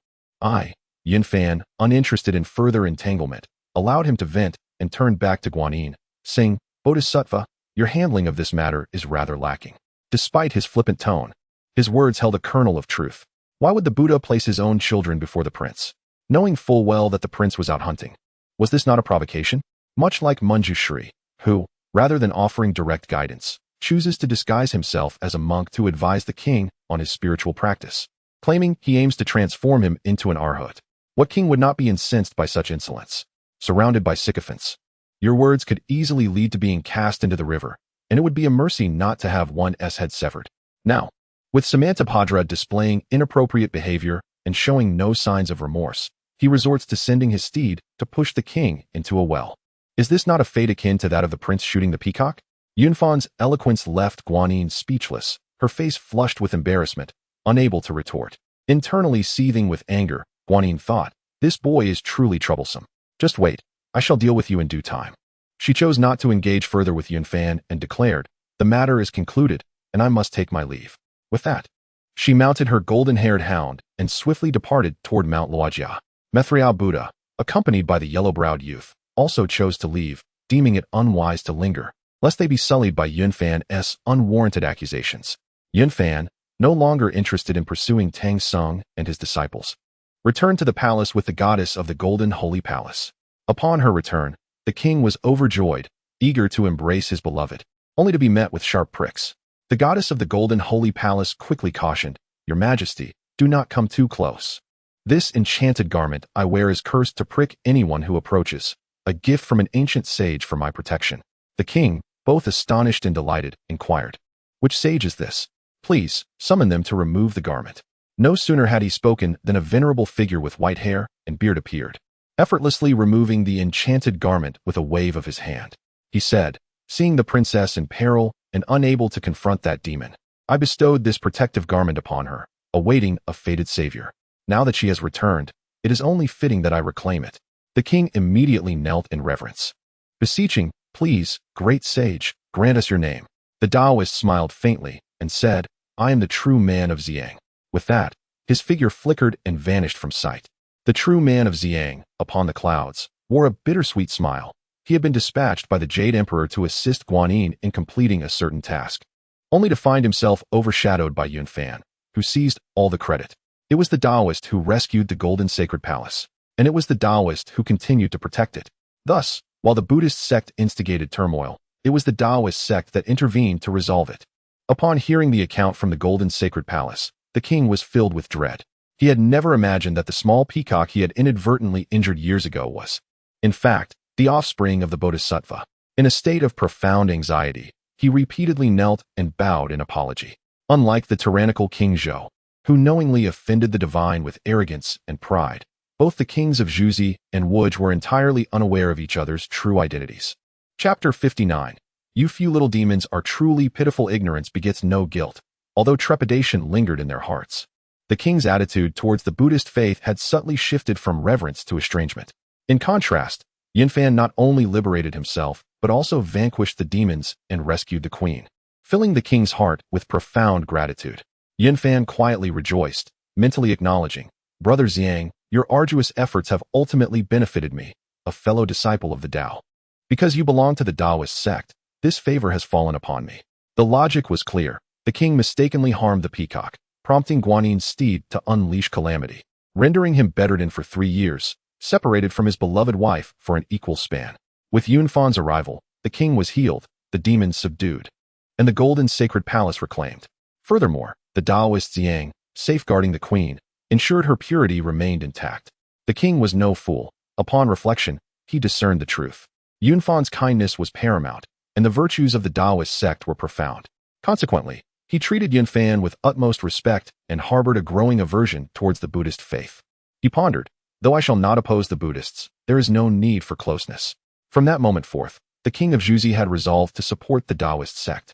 Yunfan, uninterested in further entanglement, allowed him to vent and turned back to Guanyin, saying, "Bodhisattva, your handling of this matter is rather lacking." Despite his flippant tone, his words held a kernel of truth. Why would the Buddha place his own children before the prince, knowing full well that the prince was out hunting? Was this not a provocation? Much like Manjushri, who, rather than offering direct guidance, chooses to disguise himself as a monk to advise the king on his spiritual practice, claiming he aims to transform him into an arhat. What king would not be incensed by such insolence? Surrounded by sycophants, your words could easily lead to being cast into the river, and it would be a mercy not to have one's head severed. Now, with Samantabhadra displaying inappropriate behavior and showing no signs of remorse, he resorts to sending his steed to push the king into a well. Is this not a fate akin to that of the prince shooting the peacock? Yunfan's eloquence left Guanyin speechless, her face flushed with embarrassment, unable to retort. Internally seething with anger, Guanyin thought, "This boy is truly troublesome. Just wait, I shall deal with you in due time." She chose not to engage further with Yunfan and declared, "The matter is concluded, and I must take my leave." With that, she mounted her golden-haired hound and swiftly departed toward Mount Luojia. Methriao Buddha, accompanied by the yellow-browed youth, also chose to leave, deeming it unwise to linger, lest they be sullied by Yunfan's unwarranted accusations. Yunfan, no longer interested in pursuing Tang Song and his disciples, returned to the palace with the goddess of the golden holy palace. Upon her return, the king was overjoyed, eager to embrace his beloved, only to be met with sharp pricks. The goddess of the golden holy palace quickly cautioned, "Your Majesty, do not come too close. This enchanted garment I wear is cursed to prick anyone who approaches, a gift from an ancient sage for my protection." The king, both astonished and delighted, inquired, "Which sage is this? Please, summon them to remove the garment." No sooner had he spoken than a venerable figure with white hair and beard appeared, effortlessly removing the enchanted garment with a wave of his hand. He said, seeing the princess in peril and unable to confront that demon, "I bestowed this protective garment upon her, awaiting a fated savior. Now that she has returned, it is only fitting that I reclaim it." The king immediately knelt in reverence, beseeching, "Please, great sage, grant us your name." The Taoist smiled faintly and said, "I am the true man of Xiang." With that, his figure flickered and vanished from sight. The true man of Xiang, upon the clouds, wore a bittersweet smile. He had been dispatched by the Jade Emperor to assist Guanyin in completing a certain task, only to find himself overshadowed by Yunfan, who seized all the credit. It was the Taoist who rescued the Golden Sacred Palace, and it was the Taoist who continued to protect it. Thus, while the Buddhist sect instigated turmoil, it was the Taoist sect that intervened to resolve it. Upon hearing the account from the Golden Sacred Palace, the king was filled with dread. He had never imagined that the small peacock he had inadvertently injured years ago was, in fact, the offspring of the Bodhisattva. In a state of profound anxiety, he repeatedly knelt and bowed in apology. Unlike the tyrannical King Zhou, who knowingly offended the divine with arrogance and pride, both the kings of Zhuzi and Wuj were entirely unaware of each other's true identities. Chapter 59. You few little demons are truly pitiful. Ignorance begets no guilt, although trepidation lingered in their hearts. The king's attitude towards the Buddhist faith had subtly shifted from reverence to estrangement. In contrast, Yunfan not only liberated himself, but also vanquished the demons and rescued the queen, filling the king's heart with profound gratitude. Yunfan quietly rejoiced, mentally acknowledging, "Brother Xiang, your arduous efforts have ultimately benefited me, a fellow disciple of the Tao. Because you belong to the Taoist sect, this favor has fallen upon me." The logic was clear. The king mistakenly harmed the peacock, prompting Guanin's steed to unleash calamity, rendering him bedridden for 3 years, separated from his beloved wife for an equal span. With Yunfan's arrival, the king was healed, the demons subdued, and the Golden Sacred Palace reclaimed. Furthermore, the Taoist Xiang, safeguarding the queen, ensured her purity remained intact. The king was no fool. Upon reflection, he discerned the truth. Yunfan's kindness was paramount, and the virtues of the Taoist sect were profound. Consequently, he treated Yunfan with utmost respect and harbored a growing aversion towards the Buddhist faith. He pondered, "Though I shall not oppose the Buddhists, there is no need for closeness." From that moment forth, the king of Zhuzi had resolved to support the Taoist sect.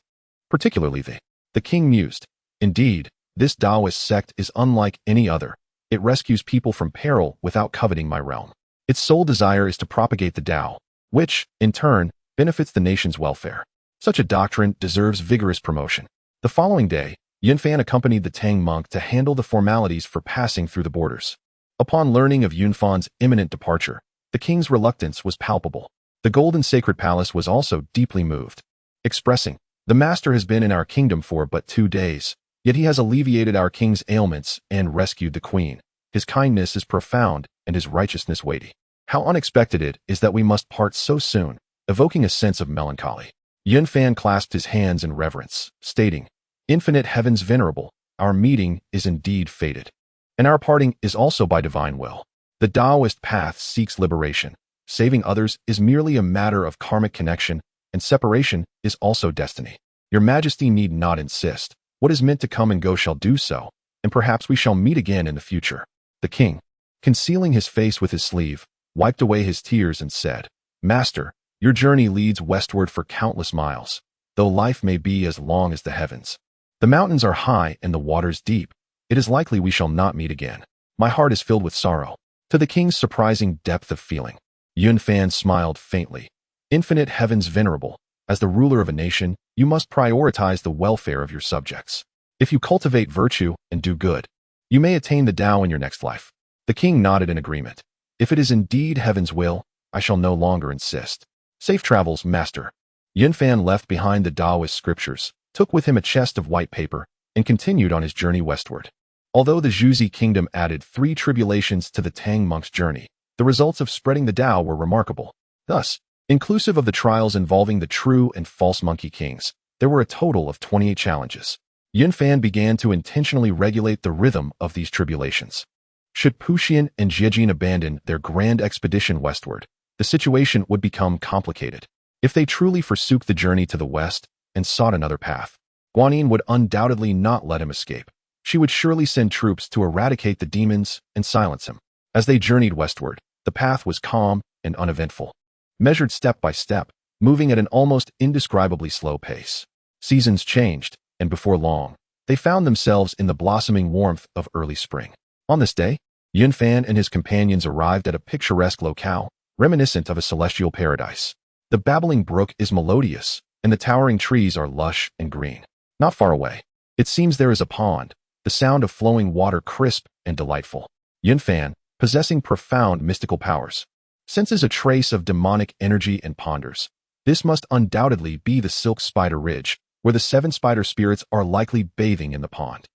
Particularly the king mused, "Indeed, this Taoist sect is unlike any other. It rescues people from peril without coveting my realm. Its sole desire is to propagate the Tao, which, in turn, benefits the nation's welfare. Such a doctrine deserves vigorous promotion." The following day, Yunfan accompanied the Tang monk to handle the formalities for passing through the borders. Upon learning of Yunfan's imminent departure, the king's reluctance was palpable. The Golden Sacred Palace was also deeply moved, expressing, "The master has been in our kingdom for but 2 days, yet he has alleviated our king's ailments and rescued the queen. His kindness is profound and his righteousness weighty. How unexpected it is that we must part so soon," evoking a sense of melancholy. Yunfan clasped his hands in reverence, stating, "Infinite heavens venerable, our meeting is indeed fated, and our parting is also by divine will. The Taoist path seeks liberation. Saving others is merely a matter of karmic connection, and separation is also destiny. Your Majesty need not insist. What is meant to come and go shall do so, and perhaps we shall meet again in the future." The king, concealing his face with his sleeve, wiped away his tears and said, "Master, your journey leads westward for countless miles, though life may be as long as the heavens. The mountains are high and the waters deep. It is likely we shall not meet again. My heart is filled with sorrow." To the king's surprising depth of feeling, Yunfan smiled faintly. "Infinite heavens venerable, as the ruler of a nation, you must prioritize the welfare of your subjects. If you cultivate virtue and do good, you may attain the Tao in your next life." The king nodded in agreement. "If it is indeed heaven's will, I shall no longer insist. Safe travels, master." Yunfan left behind the Taoist scriptures, took with him a chest of white paper, and continued on his journey westward. Although the Zhuzi kingdom added 3 tribulations to the Tang monk's journey, the results of spreading the Tao were remarkable. Thus, inclusive of the trials involving the true and false monkey kings, there were a total of 28 challenges. Yunfan began to intentionally regulate the rhythm of these tribulations. Should Puxian and Jiejin abandon their grand expedition westward, the situation would become complicated. If they truly forsook the journey to the west and sought another path, Guanyin would undoubtedly not let him escape. She would surely send troops to eradicate the demons and silence him. As they journeyed westward, the path was calm and uneventful, measured step by step, moving at an almost indescribably slow pace. Seasons changed, and before long, they found themselves in the blossoming warmth of early spring. On this day, Yunfan and his companions arrived at a picturesque locale, reminiscent of a celestial paradise. The babbling brook is melodious, and the towering trees are lush and green. Not far away, it seems there is a pond, the sound of flowing water crisp and delightful. Yunfan, possessing profound mystical powers, senses a trace of demonic energy and ponders. This must undoubtedly be the Silk Spider Ridge, where the 7 spider spirits are likely bathing in the pond.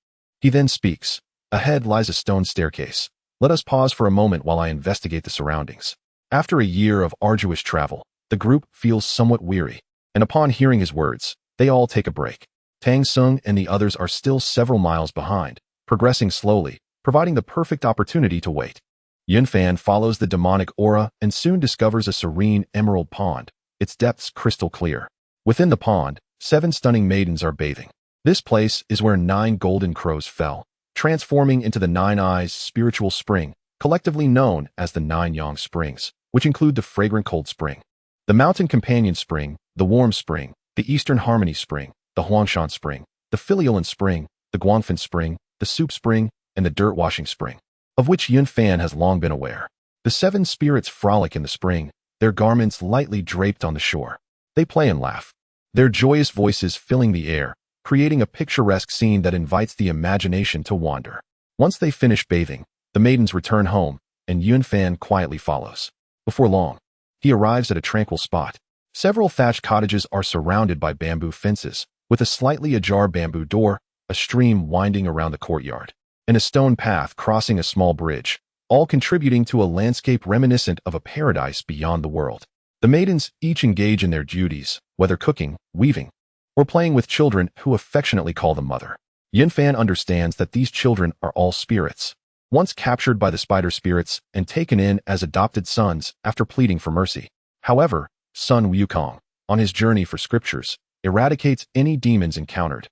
He then speaks, Ahead lies a stone staircase. Let us pause for a moment while I investigate the surroundings. After a year of arduous travel, the group feels somewhat weary, and upon hearing his words, they all take a break. Tang Sung and the others are still several miles behind, progressing slowly, providing the perfect opportunity to wait. Yunfan follows the demonic aura and soon discovers a serene emerald pond, its depths crystal clear. Within the pond, 7 stunning maidens are bathing. This place is where 9 golden crows fell, transforming into the 9 Eyes spiritual spring, collectively known as the 9 Yang springs, which include the fragrant cold spring, the mountain companion spring, the warm spring, the eastern harmony spring, the Huangshan spring, the filial spring, the Guangfen spring, the soup spring, and the dirt washing spring, of which Yunfan has long been aware. The 7 spirits frolic in the spring, their garments lightly draped on the shore. They play and laugh, their joyous voices filling the air, creating a picturesque scene that invites the imagination to wander. Once they finish bathing, the maidens return home, and Yunfan quietly follows. Before long, he arrives at a tranquil spot. Several thatched cottages are surrounded by bamboo fences, with a slightly ajar bamboo door, a stream winding around the courtyard, and a stone path crossing a small bridge, all contributing to a landscape reminiscent of a paradise beyond the world. The maidens each engage in their duties, whether cooking, weaving, or playing with children who affectionately call them mother. Yunfan understands that these children are all spirits, once captured by the spider spirits and taken in as adopted sons after pleading for mercy. However, Sun Wukong, on his journey for scriptures, eradicates any demons encountered,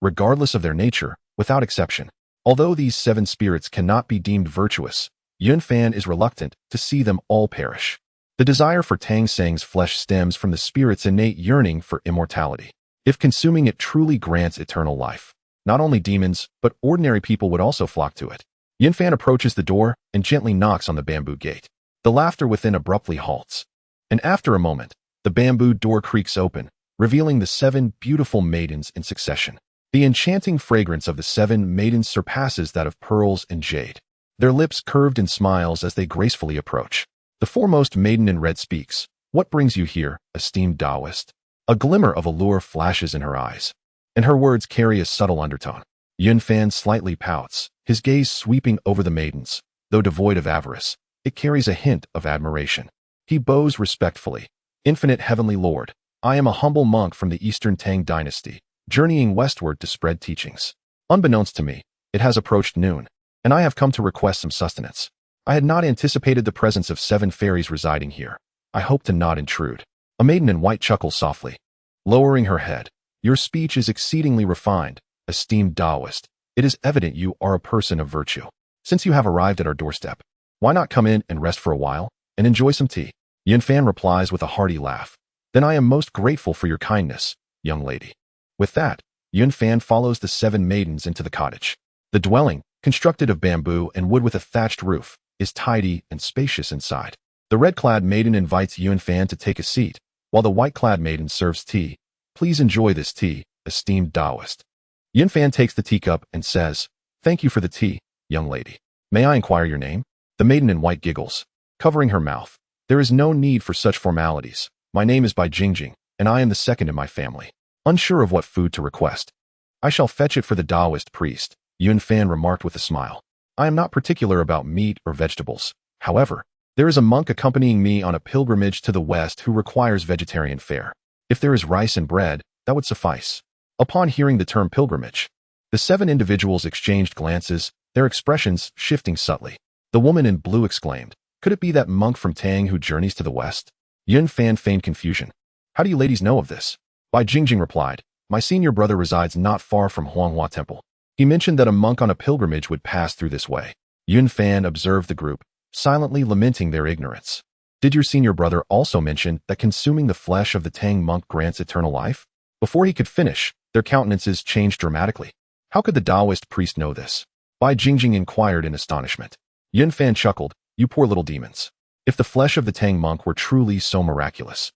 regardless of their nature, without exception. Although these 7 spirits cannot be deemed virtuous, Yunfan is reluctant to see them all perish. The desire for Tang Seng's flesh stems from the spirit's innate yearning for immortality. If consuming it truly grants eternal life, not only demons, but ordinary people would also flock to it. Yunfan approaches the door and gently knocks on the bamboo gate. The laughter within abruptly halts, and after a moment, the bamboo door creaks open, revealing the 7 beautiful maidens in succession. The enchanting fragrance of the 7 maidens surpasses that of pearls and jade, their lips curved in smiles as they gracefully approach. The foremost maiden in red speaks. "What brings you here, esteemed Taoist?" A glimmer of allure flashes in her eyes, and her words carry a subtle undertone. Yunfan slightly pouts, his gaze sweeping over the maidens. Though devoid of avarice, it carries a hint of admiration. He bows respectfully. "Infinite Heavenly Lord, I am a humble monk from the Eastern Tang Dynasty, journeying westward to spread teachings. Unbeknownst to me, it has approached noon, and I have come to request some sustenance. I had not anticipated the presence of 7 fairies residing here. I hope to not intrude." A maiden in white chuckles softly, lowering her head. "Your speech is exceedingly refined, esteemed Taoist. It is evident you are a person of virtue. Since you have arrived at our doorstep, why not come in and rest for a while, and enjoy some tea?" Yunfan replies with a hearty laugh. "Then I am most grateful for your kindness, young lady." With that, Yunfan follows the 7 maidens into the cottage. The dwelling, constructed of bamboo and wood with a thatched roof, is tidy and spacious inside. The red-clad maiden invites Yunfan to take a seat, while the white-clad maiden serves tea. "Please enjoy this tea, esteemed Taoist." Yunfan takes the teacup and says, "Thank you for the tea, young lady. May I inquire your name?" The maiden in white giggles, covering her mouth. "There is no need for such formalities. My name is Bai Jingjing, and I am the second in my family." Unsure of what food to request, "I shall fetch it for the Taoist priest," Yunfan remarked with a smile. "I am not particular about meat or vegetables. However, there is a monk accompanying me on a pilgrimage to the west who requires vegetarian fare. If there is rice and bread, that would suffice." Upon hearing the term pilgrimage, the 7 individuals exchanged glances, their expressions shifting subtly. The woman in blue exclaimed, "Could it be that monk from Tang who journeys to the west?" Yunfan feigned confusion. "How do you ladies know of this?" Bai Jingjing replied, "My senior brother resides not far from Huanghuang Temple. He mentioned that a monk on a pilgrimage would pass through this way." Yunfan observed the group, silently lamenting their ignorance. "Did your senior brother also mention that consuming the flesh of the Tang monk grants eternal life?" Before he could finish, their countenances changed dramatically. How could the Taoist priest know this? Bai Jingjing inquired in astonishment. Yunfan chuckled, "You poor little demons. If the flesh of the Tang monk were truly so miraculous,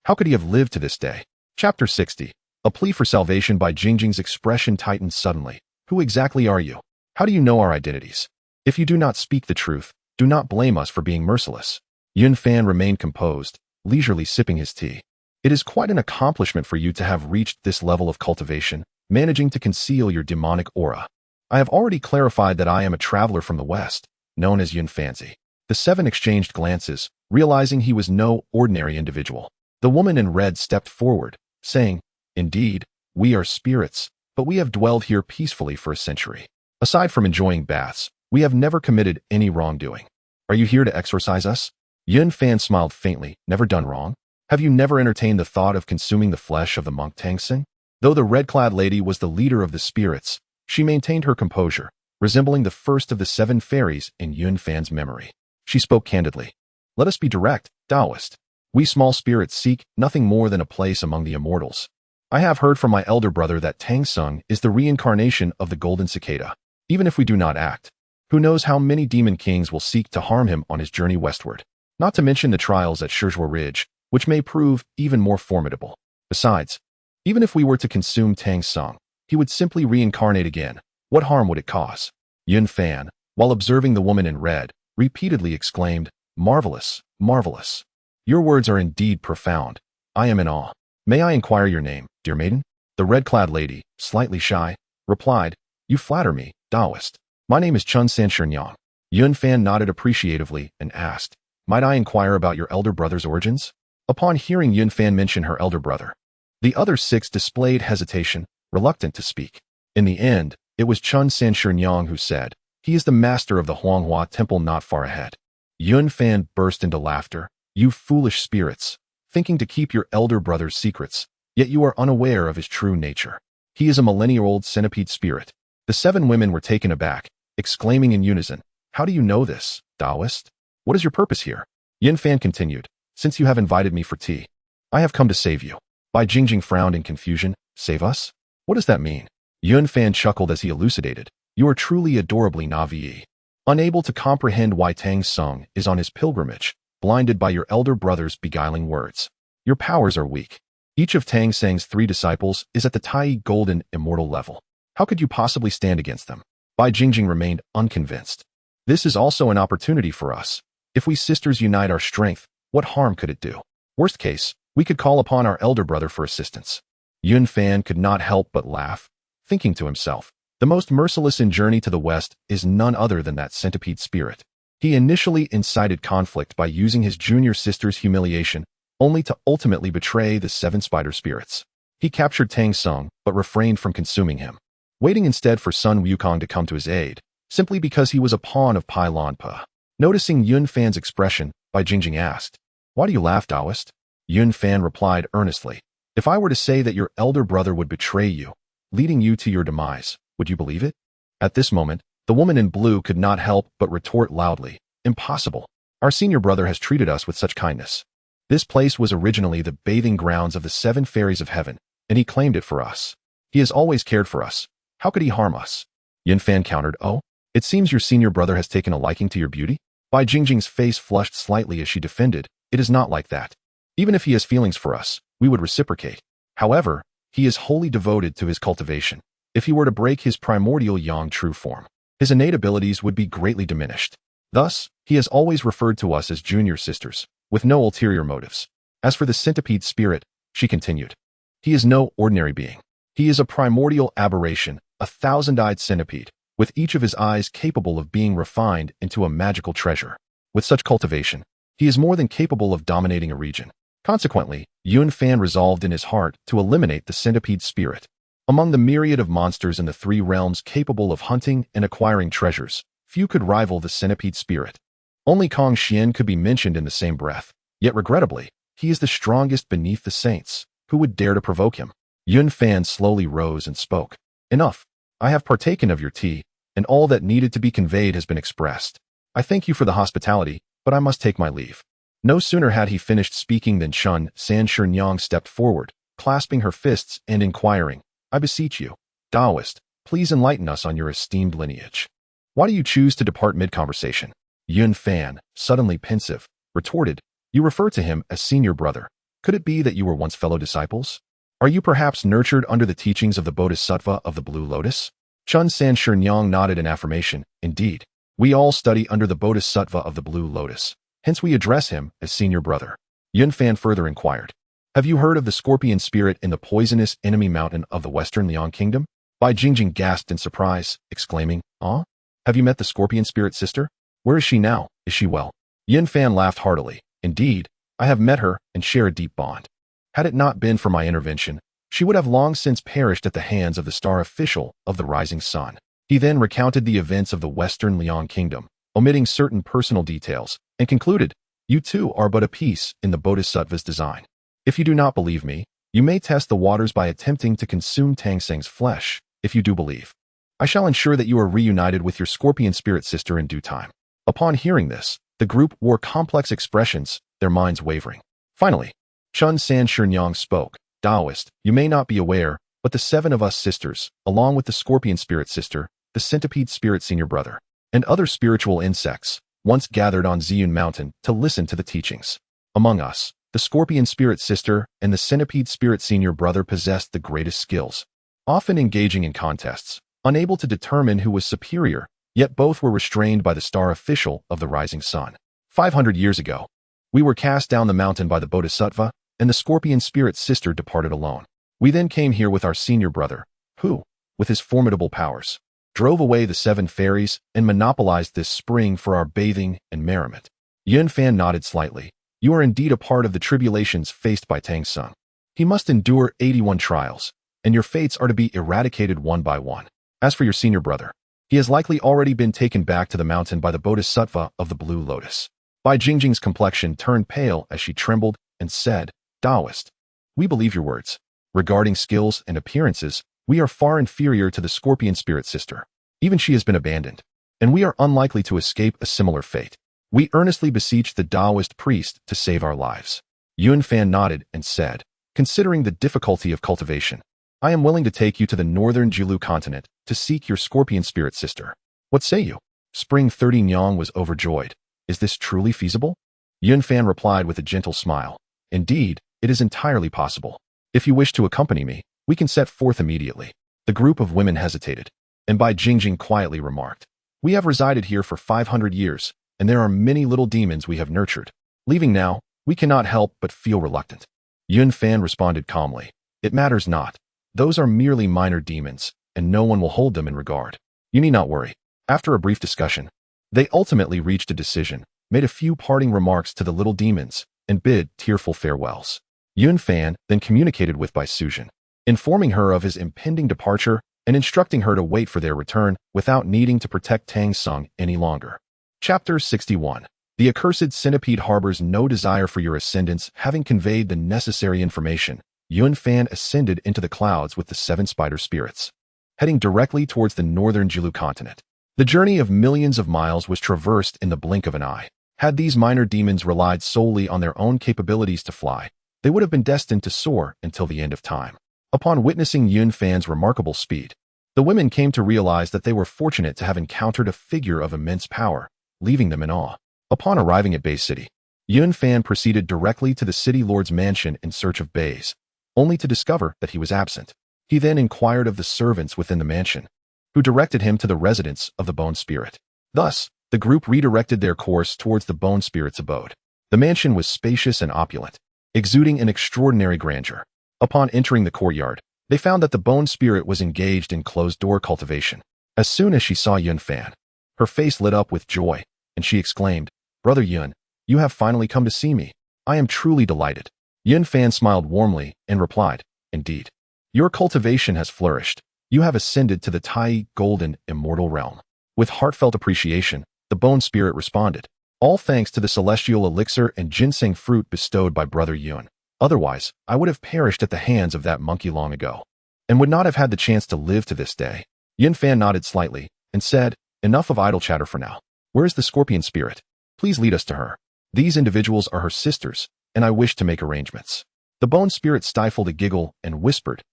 how could he have lived to this day?" Chapter 60. A plea for salvation. Bai Jingjing's expression tightened suddenly. "Who exactly are you? How do you know our identities? If you do not speak the truth, do not blame us for being merciless." Yunfan remained composed, leisurely sipping his tea. "It is quite an accomplishment for you to have reached this level of cultivation, managing to conceal your demonic aura. I have already clarified that I am a traveler from the West, known as Yun Fanzi. The seven exchanged glances, realizing he was no ordinary individual. The woman in red stepped forward, saying, "Indeed, we are spirits, but we have dwelled here peacefully for a century. Aside from enjoying baths, we have never committed any wrongdoing. Are you here to exorcise us?" Yun Fan smiled faintly. "Never done wrong? Have you never entertained the thought of consuming the flesh of the monk Tangxing?" Though the red-clad lady was the leader of the spirits, she maintained her composure, resembling the first of the seven fairies in Yun Fan's memory. She spoke candidly. "Let us be direct, Taoist. We small spirits seek nothing more than a place among the immortals. I have heard from my elder brother that Tangxing is the reincarnation of the golden cicada. Even if we do not act, who knows how many demon kings will seek to harm him on his journey westward. Not to mention the trials at Shizhua Ridge, which may prove even more formidable. Besides, even if we were to consume Tangxing, he would simply reincarnate again. What harm would it cause?" Yun Fan, while observing the woman in red, repeatedly exclaimed, "Marvelous, marvelous. Your words are indeed profound. I am in awe. May I inquire your name, dear maiden?" The red-clad lady, slightly shy, replied, "You flatter me, Taoist. My name is Chun Sanshurnyang." Yun Fan nodded appreciatively and asked, "Might I inquire about your elder brother's origins?" Upon hearing Yun Fan mention her elder brother, the other six displayed hesitation, reluctant to speak. In the end, it was Chun Sanshurnyang who said, "He is the master of the Huanghuang temple not far ahead." Yun Fan burst into laughter. "You foolish spirits, thinking to keep your elder brother's secrets, yet you are unaware of his true nature. He is a millennia-old centipede spirit." The seven women were taken aback, exclaiming in unison, "How do you know this, Taoist? What is your purpose here?" Yun Fan continued, "Since you have invited me for tea, I have come to save you." Bai Jingjing frowned in confusion. "Save us? What does that mean?" Yun Fan chuckled as he elucidated, "You are truly adorably naive. Unable to comprehend why Tangxing is on his pilgrimage, blinded by your elder brother's beguiling words. Your powers are weak. Each of Tangxing's 3 disciples is at the Tai Golden Immortal level. How could you possibly stand against them?" Bai Jingjing remained unconvinced. "This is also an opportunity for us. If we sisters unite our strength, what harm could it do? Worst case, we could call upon our elder brother for assistance." Yun Fan could not help but laugh, thinking to himself, the most merciless in Journey to the West is none other than that centipede spirit. He initially incited conflict by using his junior sister's humiliation, only to ultimately betray the 7 spider spirits. He captured Tangxing, but refrained from consuming him, waiting instead for Sun Wukong to come to his aid, simply because he was a pawn of Pai Lanpa. Noticing Yun Fan's expression, Bai Jingjing asked, "Why do you laugh, Taoist?" Yun Fan replied earnestly, "If I were to say that your elder brother would betray you, leading you to your demise, would you believe it?" At this moment, the woman in blue could not help but retort loudly, "Impossible. Our senior brother has treated us with such kindness. This place was originally the bathing grounds of the 7 fairies of heaven, and he claimed it for us. He has always cared for us. How could he harm us?" Yun Fan countered, "Oh, it seems your senior brother has taken a liking to your beauty?" Bai Jingjing's face flushed slightly as she defended, "It is not like that. Even if he has feelings for us, we would reciprocate. However, he is wholly devoted to his cultivation. If he were to break his primordial yang true form, his innate abilities would be greatly diminished. Thus, he has always referred to us as junior sisters, with no ulterior motives. As for the centipede spirit," she continued, "he is no ordinary being. He is a primordial aberration, a 1,000-eyed centipede, with each of his eyes capable of being refined into a magical treasure. With such cultivation, he is more than capable of dominating a region." Consequently, Yun Fan resolved in his heart to eliminate the centipede spirit. Among the myriad of monsters in the 3 realms capable of hunting and acquiring treasures, few could rival the centipede spirit. Only Kong Xian could be mentioned in the same breath, yet regrettably, he is the strongest beneath the saints. Who would dare to provoke him? Yun Fan slowly rose and spoke. "Enough. I have partaken of your tea, and all that needed to be conveyed has been expressed. I thank you for the hospitality, but I must take my leave." No sooner had he finished speaking than Chun Sanshurnyang stepped forward, clasping her fists and inquiring, "I beseech you, Taoist, please enlighten us on your esteemed lineage. Why do you choose to depart mid-conversation?" Yun Fan, suddenly pensive, retorted, "You refer to him as senior brother. Could it be that you were once fellow disciples? Are you perhaps nurtured under the teachings of the Bodhisattva of the Blue Lotus?" Chun Sanshurnyang nodded in affirmation. "Indeed, we all study under the Bodhisattva of the Blue Lotus. Hence we address him as senior brother." Yun Fan further inquired, "Have you heard of the scorpion spirit in the poisonous enemy mountain of the Western Liang Kingdom?" Bai Jingjing gasped in surprise, exclaiming, "Ah? Have you met the scorpion spirit sister? Where is she now? Is she well?" Yin Fan laughed heartily. "Indeed, I have met her and share a deep bond. Had it not been for my intervention, she would have long since perished at the hands of the star official of the rising sun." He then recounted the events of the Western Liang Kingdom, omitting certain personal details, and concluded, "You too are but a piece in the Bodhisattva's design. If you do not believe me, you may test the waters by attempting to consume Tang Seng's flesh. If you do believe, I shall ensure that you are reunited with your scorpion spirit sister in due time." Upon hearing this, the group wore complex expressions, their minds wavering. Finally, Chun San Shurnyang spoke. "Taoist, you may not be aware, but the 7 of us sisters, along with the scorpion spirit sister, the centipede spirit senior brother, and other spiritual insects, once gathered on Ziyun Mountain to listen to the teachings. Among us, the scorpion spirit sister and the centipede spirit senior brother possessed the greatest skills, often engaging in contests, unable to determine who was superior, yet both were restrained by the star official of the rising sun. 500 years ago, we were cast down the mountain by the Bodhisattva, and the scorpion spirit sister departed alone. We then came here with our senior brother, who, with his formidable powers, drove away the 7 fairies and monopolized this spring for our bathing and merriment." Yun Fan nodded slightly. "You are indeed a part of the tribulations faced by Tang Seng. He must endure 81 trials, and your fates are to be eradicated one by one. As for your senior brother, he has likely already been taken back to the mountain by the Bodhisattva of the Blue Lotus." Bai Jingjing's complexion turned pale as she trembled and said, "Taoist, we believe your words. Regarding skills and appearances, we are far inferior to the scorpion spirit sister. Even she has been abandoned, and we are unlikely to escape a similar fate. We earnestly beseech the Taoist priest to save our lives." Yun Fan nodded and said, "Considering the difficulty of cultivation, I am willing to take you to the northern Jilu continent to seek your scorpion spirit sister. What say you?" Spring 30 Nyang was overjoyed. "Is this truly feasible?" Yun Fan replied with a gentle smile, "Indeed, it is entirely possible. If you wish to accompany me, we can set forth immediately." The group of women hesitated, and Bai Jingjing quietly remarked, "We have resided here for 500 years, and there are many little demons we have nurtured. Leaving now, we cannot help but feel reluctant." Yun Fan responded calmly, "It matters not. Those are merely minor demons, and no one will hold them in regard. You need not worry." After a brief discussion, they ultimately reached a decision, made a few parting remarks to the little demons, and bid tearful farewells. Yun Fan then communicated with Bai Sujin, informing her of his impending departure and instructing her to wait for their return without needing to protect Tang Seng any longer. Chapter 61. The accursed centipede harbors no desire for your ascendance. Having conveyed the necessary information, Yun Fan ascended into the clouds with the 7 spider spirits, heading directly towards the northern Jilu continent. The journey of millions of miles was traversed in the blink of an eye. Had these minor demons relied solely on their own capabilities to fly, they would have been destined to soar until the end of time. Upon witnessing Yun Fan's remarkable speed, the women came to realize that they were fortunate to have encountered a figure of immense power, leaving them in awe. Upon arriving at Bay City, Yun Fan proceeded directly to the city lord's mansion in search of Bays, only to discover that he was absent. He then inquired of the servants within the mansion, who directed him to the residence of the Bone Spirit. Thus, the group redirected their course towards the Bone Spirit's abode. The mansion was spacious and opulent, exuding an extraordinary grandeur. Upon entering the courtyard, they found that the Bone Spirit was engaged in closed-door cultivation. As soon as she saw Yun Fan, her face lit up with joy, and she exclaimed, "Brother Yun, you have finally come to see me. I am truly delighted." Yun Fan smiled warmly and replied, "Indeed, your cultivation has flourished. You have ascended to the Tai Golden Immortal Realm." With heartfelt appreciation, the Bone Spirit responded, "All thanks to the celestial elixir and ginseng fruit bestowed by Brother Yun. Otherwise, I would have perished at the hands of that monkey long ago, and would not have had the chance to live to this day." Yun Fan nodded slightly and said, "Enough of idle chatter for now. Where is the scorpion spirit? Please lead us to her. These individuals are her sisters, and I wish to make arrangements." The Bone Spirit stifled a giggle and whispered,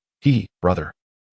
"Brother,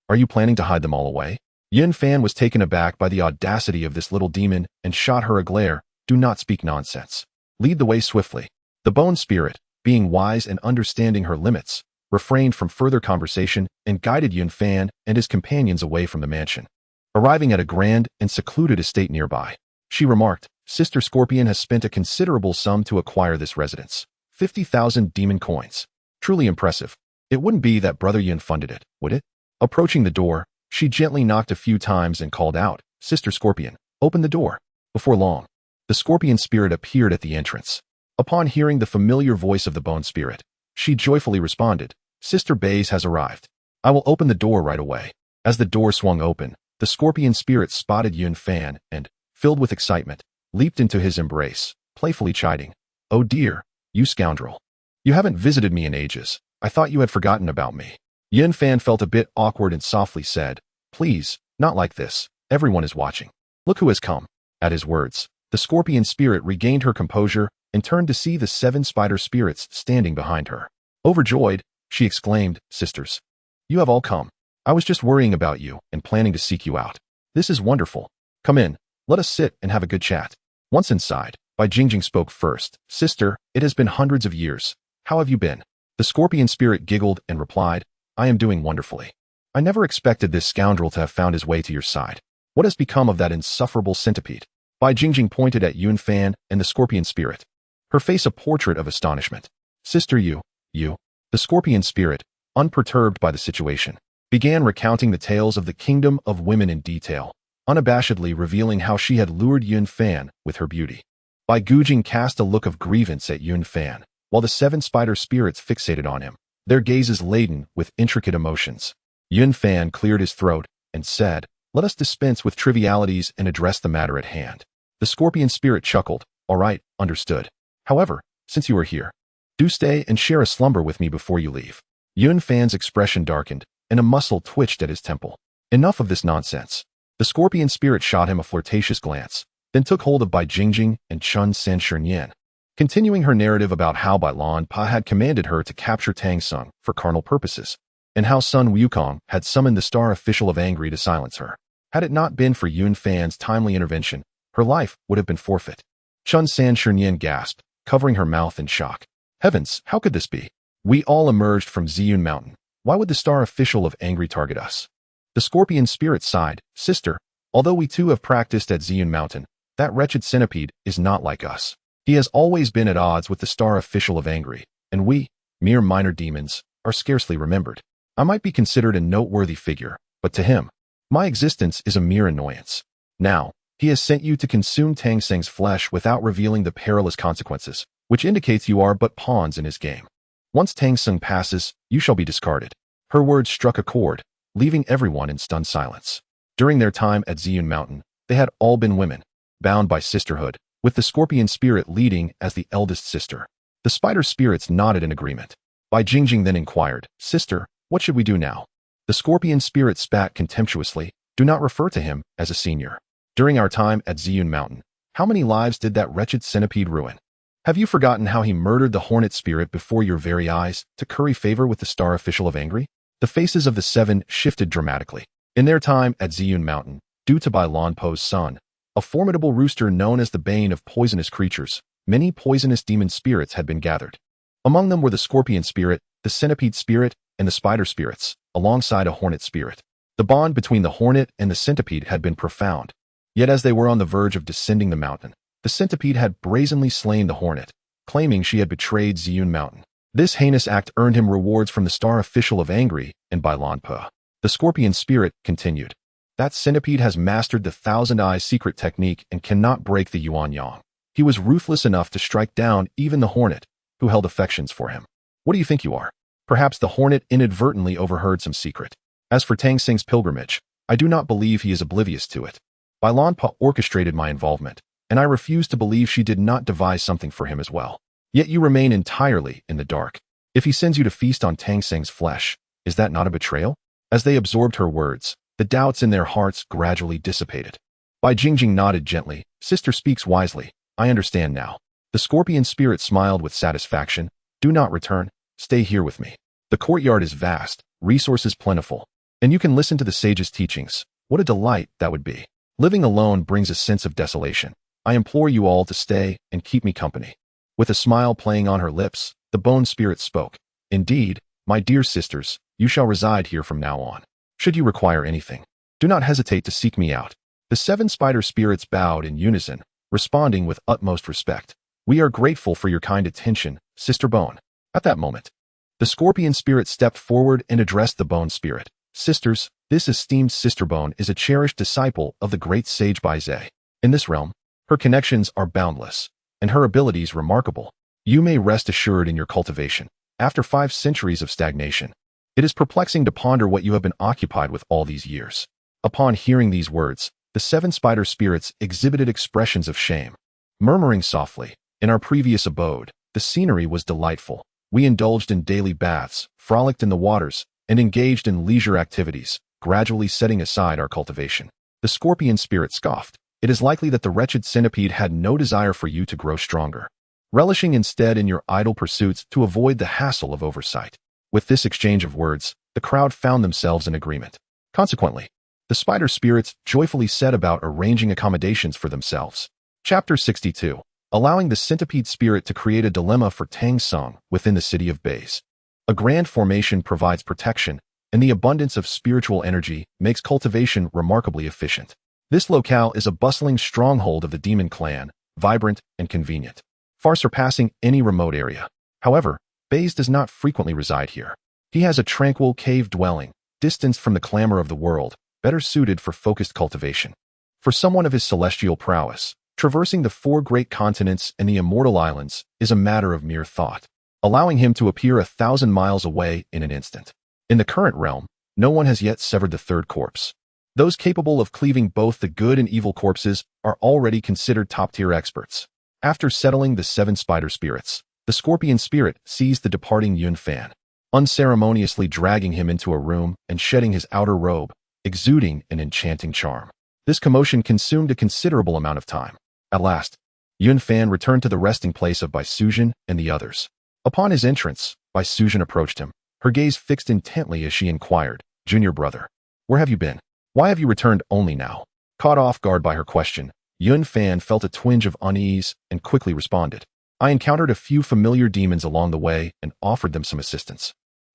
are you planning to hide them all away?" Yun Fan was taken aback by the audacity of this little demon and shot her a glare. "Do not speak nonsense. Lead the way swiftly." The Bone Spirit, being wise and understanding her limits, refrained from further conversation and guided Yun Fan and his companions away from the mansion. Arriving at a grand and secluded estate nearby, she remarked, "Sister Scorpion has spent a considerable sum to acquire this residence. 50,000 demon coins. Truly impressive. It wouldn't be that Brother Yun funded it, would it?" Approaching the door, She gently knocked a few times and called out, "Sister Scorpion, open the door." Before long, the scorpion spirit appeared at the entrance. Upon hearing the familiar voice of the bone spirit, she joyfully responded, "Sister Baze has arrived. I will open the door right away." As the door swung open, the scorpion spirit spotted Yun Fan and, filled with excitement, leaped into his embrace, playfully chiding, "Oh dear, you scoundrel. You haven't visited me in ages. I thought you had forgotten about me." Yun Fan felt a bit awkward and softly said, "Please, not like this. Everyone is watching. Look who has come." At his words, the scorpion spirit regained her composure and turned to see the 7 spider spirits standing behind her. Overjoyed, she exclaimed, "Sisters, you have all come. I was just worrying about you and planning to seek you out. This is wonderful. Come in, let us sit and have a good chat." Once inside, Bai Jingjing spoke first. "Sister, it has been hundreds of years. How have you been?" The scorpion spirit giggled and replied, "I am doing wonderfully. I never expected this scoundrel to have found his way to your side. What has become of that insufferable centipede?" Bai Jingjing pointed at Yun Fan and the scorpion spirit, her face a portrait of astonishment. "Sister, you. The scorpion spirit, unperturbed by the situation, began recounting the tales of the kingdom of women in detail, unabashedly revealing how she had lured Yun Fan with her beauty. Bai Gujing cast a look of grievance at Yun Fan, while the 7 spider spirits fixated on him, their gazes laden with intricate emotions. Yun Fan cleared his throat and said, "Let us dispense with trivialities and address the matter at hand." The scorpion spirit chuckled, "All right, understood. However, since you are here, do stay and share a slumber with me before you leave." Yun Fan's expression darkened, and a muscle twitched at his temple. "Enough of this nonsense." The scorpion spirit shot him a flirtatious glance, then took hold of Bai Jingjing and Chun Sanshernyan, continuing her narrative about how Bai Lan Pa had commanded her to capture Tang Sung for carnal purposes, and how Sun Wukong had summoned the star official of Angry to silence her. Had it not been for Yun Fan's timely intervention, her life would have been forfeit. Chun Sanshernyan gasped, covering her mouth in shock. "Heavens, how could this be? We all emerged from Ziyun Mountain. Why would the star official of Angry target us?" The scorpion spirit sighed, "Sister, although we too have practiced at Ziyun Mountain, that wretched centipede is not like us. He has always been at odds with the star official of Angry, and we, mere minor demons, are scarcely remembered. I might be considered a noteworthy figure, but to him, my existence is a mere annoyance. Now, he has sent you to consume Tang Seng's flesh without revealing the perilous consequences, which indicates you are but pawns in his game. Once Tang Seng passes, you shall be discarded." Her words struck a chord, leaving everyone in stunned silence. During their time at Ziyun Mountain, they had all been women, bound by sisterhood, with the scorpion spirit leading as the eldest sister. The spider spirits nodded in agreement. Bai Jingjing then inquired, "Sister, what should we do now?" The scorpion spirit spat contemptuously, "Do not refer to him as a senior. During our time at Ziyun Mountain, how many lives did that wretched centipede ruin? Have you forgotten how he murdered the hornet spirit before your very eyes to curry favor with the star official of Angry?" The faces of the 7 shifted dramatically. In their time at Ziyun Mountain, due to Bai Lan Po's son, a formidable rooster known as the bane of poisonous creatures, many poisonous demon spirits had been gathered. Among them were the scorpion spirit, the centipede spirit, and the spider spirits, alongside a hornet spirit. The bond between the hornet and the centipede had been profound. Yet as they were on the verge of descending the mountain, the centipede had brazenly slain the hornet, claiming she had betrayed Ziyun Mountain. This heinous act earned him rewards from the star official of Angry and Bai Lan Pa. The scorpion spirit continued, "That centipede has mastered the Thousand Eyes secret technique and cannot break the Huanghuang. He was ruthless enough to strike down even the hornet, who held affections for him. What do you think you are? Perhaps the hornet inadvertently overheard some secret. As for Tang Seng's pilgrimage, I do not believe he is oblivious to it. Bai Lan Pa orchestrated my involvement, and I refuse to believe she did not devise something for him as well. Yet you remain entirely in the dark. If he sends you to feast on Tang Seng's flesh, is that not a betrayal?" As they absorbed her words, the doubts in their hearts gradually dissipated. Bai Jingjing nodded gently, "Sister speaks wisely. I understand now." The scorpion spirit smiled with satisfaction. "Do not return. Stay here with me. The courtyard is vast, resources plentiful, and you can listen to the sage's teachings. What a delight that would be. Living alone brings a sense of desolation. I implore you all to stay and keep me company." With a smile playing on her lips, the bone spirit spoke, "Indeed, my dear sisters, you shall reside here from now on. Should you require anything, do not hesitate to seek me out." The 7 spider spirits bowed in unison, responding with utmost respect. "We are grateful for your kind attention, Sister Bone." At that moment, the scorpion spirit stepped forward and addressed the bone spirit, Sisters, this esteemed sisterbone is a cherished disciple of the great sage Jie. In this realm, her connections are boundless, and her abilities remarkable. You may rest assured in your cultivation. After 5 centuries of stagnation, it is perplexing to ponder what you have been occupied with all these years. Upon hearing these words, the 7 spider spirits exhibited expressions of shame. Murmuring softly, in our previous abode, the scenery was delightful. We indulged in daily baths, frolicked in the waters, and engaged in leisure activities, gradually setting aside our cultivation. The scorpion spirit scoffed. It is likely that the wretched centipede had no desire for you to grow stronger, relishing instead in your idle pursuits to avoid the hassle of oversight. With this exchange of words, the crowd found themselves in agreement. Consequently, the spider spirits joyfully set about arranging accommodations for themselves. Chapter 62. Allowing the centipede spirit to create a dilemma for Tang Song within the city of Bays. A grand formation provides protection, and the abundance of spiritual energy makes cultivation remarkably efficient. This locale is a bustling stronghold of the demon clan, vibrant and convenient, far surpassing any remote area. However, Bays does not frequently reside here. He has a tranquil cave dwelling, distanced from the clamor of the world, better suited for focused cultivation. For someone of his celestial prowess, traversing the 4 great continents and the immortal islands is a matter of mere thought, allowing him to appear 1,000 miles away in an instant. In the current realm, no one has yet severed the 3rd corpse. Those capable of cleaving both the good and evil corpses are already considered top-tier experts. After settling the 7 spider spirits, the scorpion spirit seized the departing Yun Fan, unceremoniously dragging him into a room and shedding his outer robe, exuding an enchanting charm. This commotion consumed a considerable amount of time. At last, Yun Fan returned to the resting place of Bai Suzhen and the others. Upon his entrance, Bai Suzhen approached him, her gaze fixed intently as she inquired, "Junior brother, where have you been? Why have you returned only now?" Caught off guard by her question, Yun Fan felt a twinge of unease and quickly responded, "I encountered a few familiar demons along the way and offered them some assistance,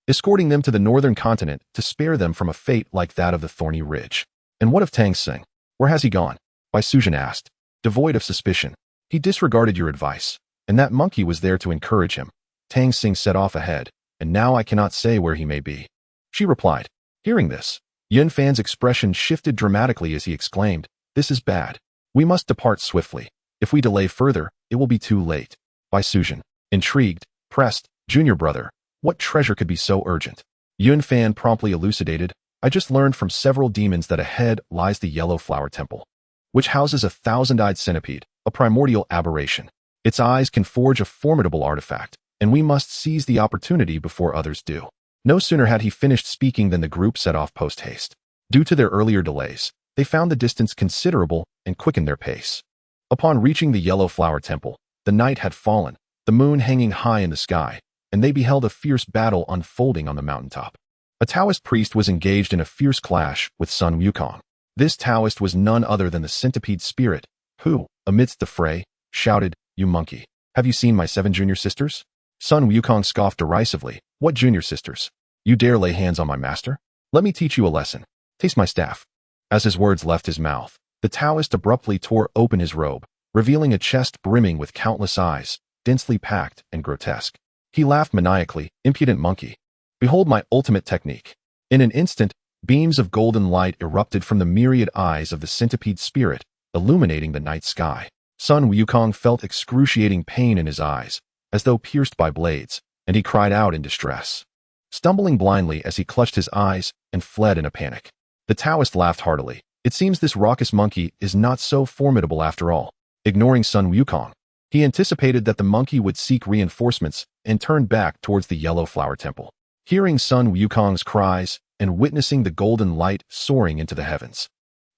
escorting them to the northern continent to spare them from a fate like that of the Thorny Ridge." "And what of Tang Sing? Where has he gone?" Bai Suzhen asked, devoid of suspicion. "He disregarded your advice, and that monkey was there to encourage him. Tang Sing set off ahead, and now I cannot say where he may be," she replied. Hearing this, Yun Fan's expression shifted dramatically as he exclaimed, "This is bad. We must depart swiftly. If we delay further, it will be too late." Bai Suzhen, intrigued, pressed, "Junior brother, what treasure could be so urgent?" Yun Fan promptly elucidated, "I just learned from several demons that ahead lies the Yellow Flower Temple, which houses a 1,000-eyed centipede, a primordial aberration. Its eyes can forge a formidable artifact, and we must seize the opportunity before others do." No sooner had he finished speaking than the group set off post-haste. Due to their earlier delays, they found the distance considerable and quickened their pace. Upon reaching the Yellow Flower Temple, the night had fallen, the moon hanging high in the sky, and they beheld a fierce battle unfolding on the mountaintop. A Taoist priest was engaged in a fierce clash with Sun Wukong. This Taoist was none other than the centipede spirit, who, amidst the fray, shouted, "You monkey, have you seen my 7 junior sisters?" Sun Wukong scoffed derisively, "What junior sisters? You dare lay hands on my master? Let me teach you a lesson. Taste my staff." As his words left his mouth, the Taoist abruptly tore open his robe, revealing a chest brimming with countless eyes, densely packed and grotesque. He laughed maniacally, "Impudent monkey. Behold my ultimate technique." In an instant, beams of golden light erupted from the myriad eyes of the centipede spirit, illuminating the night sky. Sun Wukong felt excruciating pain in his eyes, as though pierced by blades, and he cried out in distress, stumbling blindly as he clutched his eyes and fled in a panic. The Taoist laughed heartily. It seems this raucous monkey is not so formidable after all. Ignoring Sun Wukong, he anticipated that the monkey would seek reinforcements and turn back towards the Yellow Flower Temple. Hearing Sun Wukong's cries and witnessing the golden light soaring into the heavens,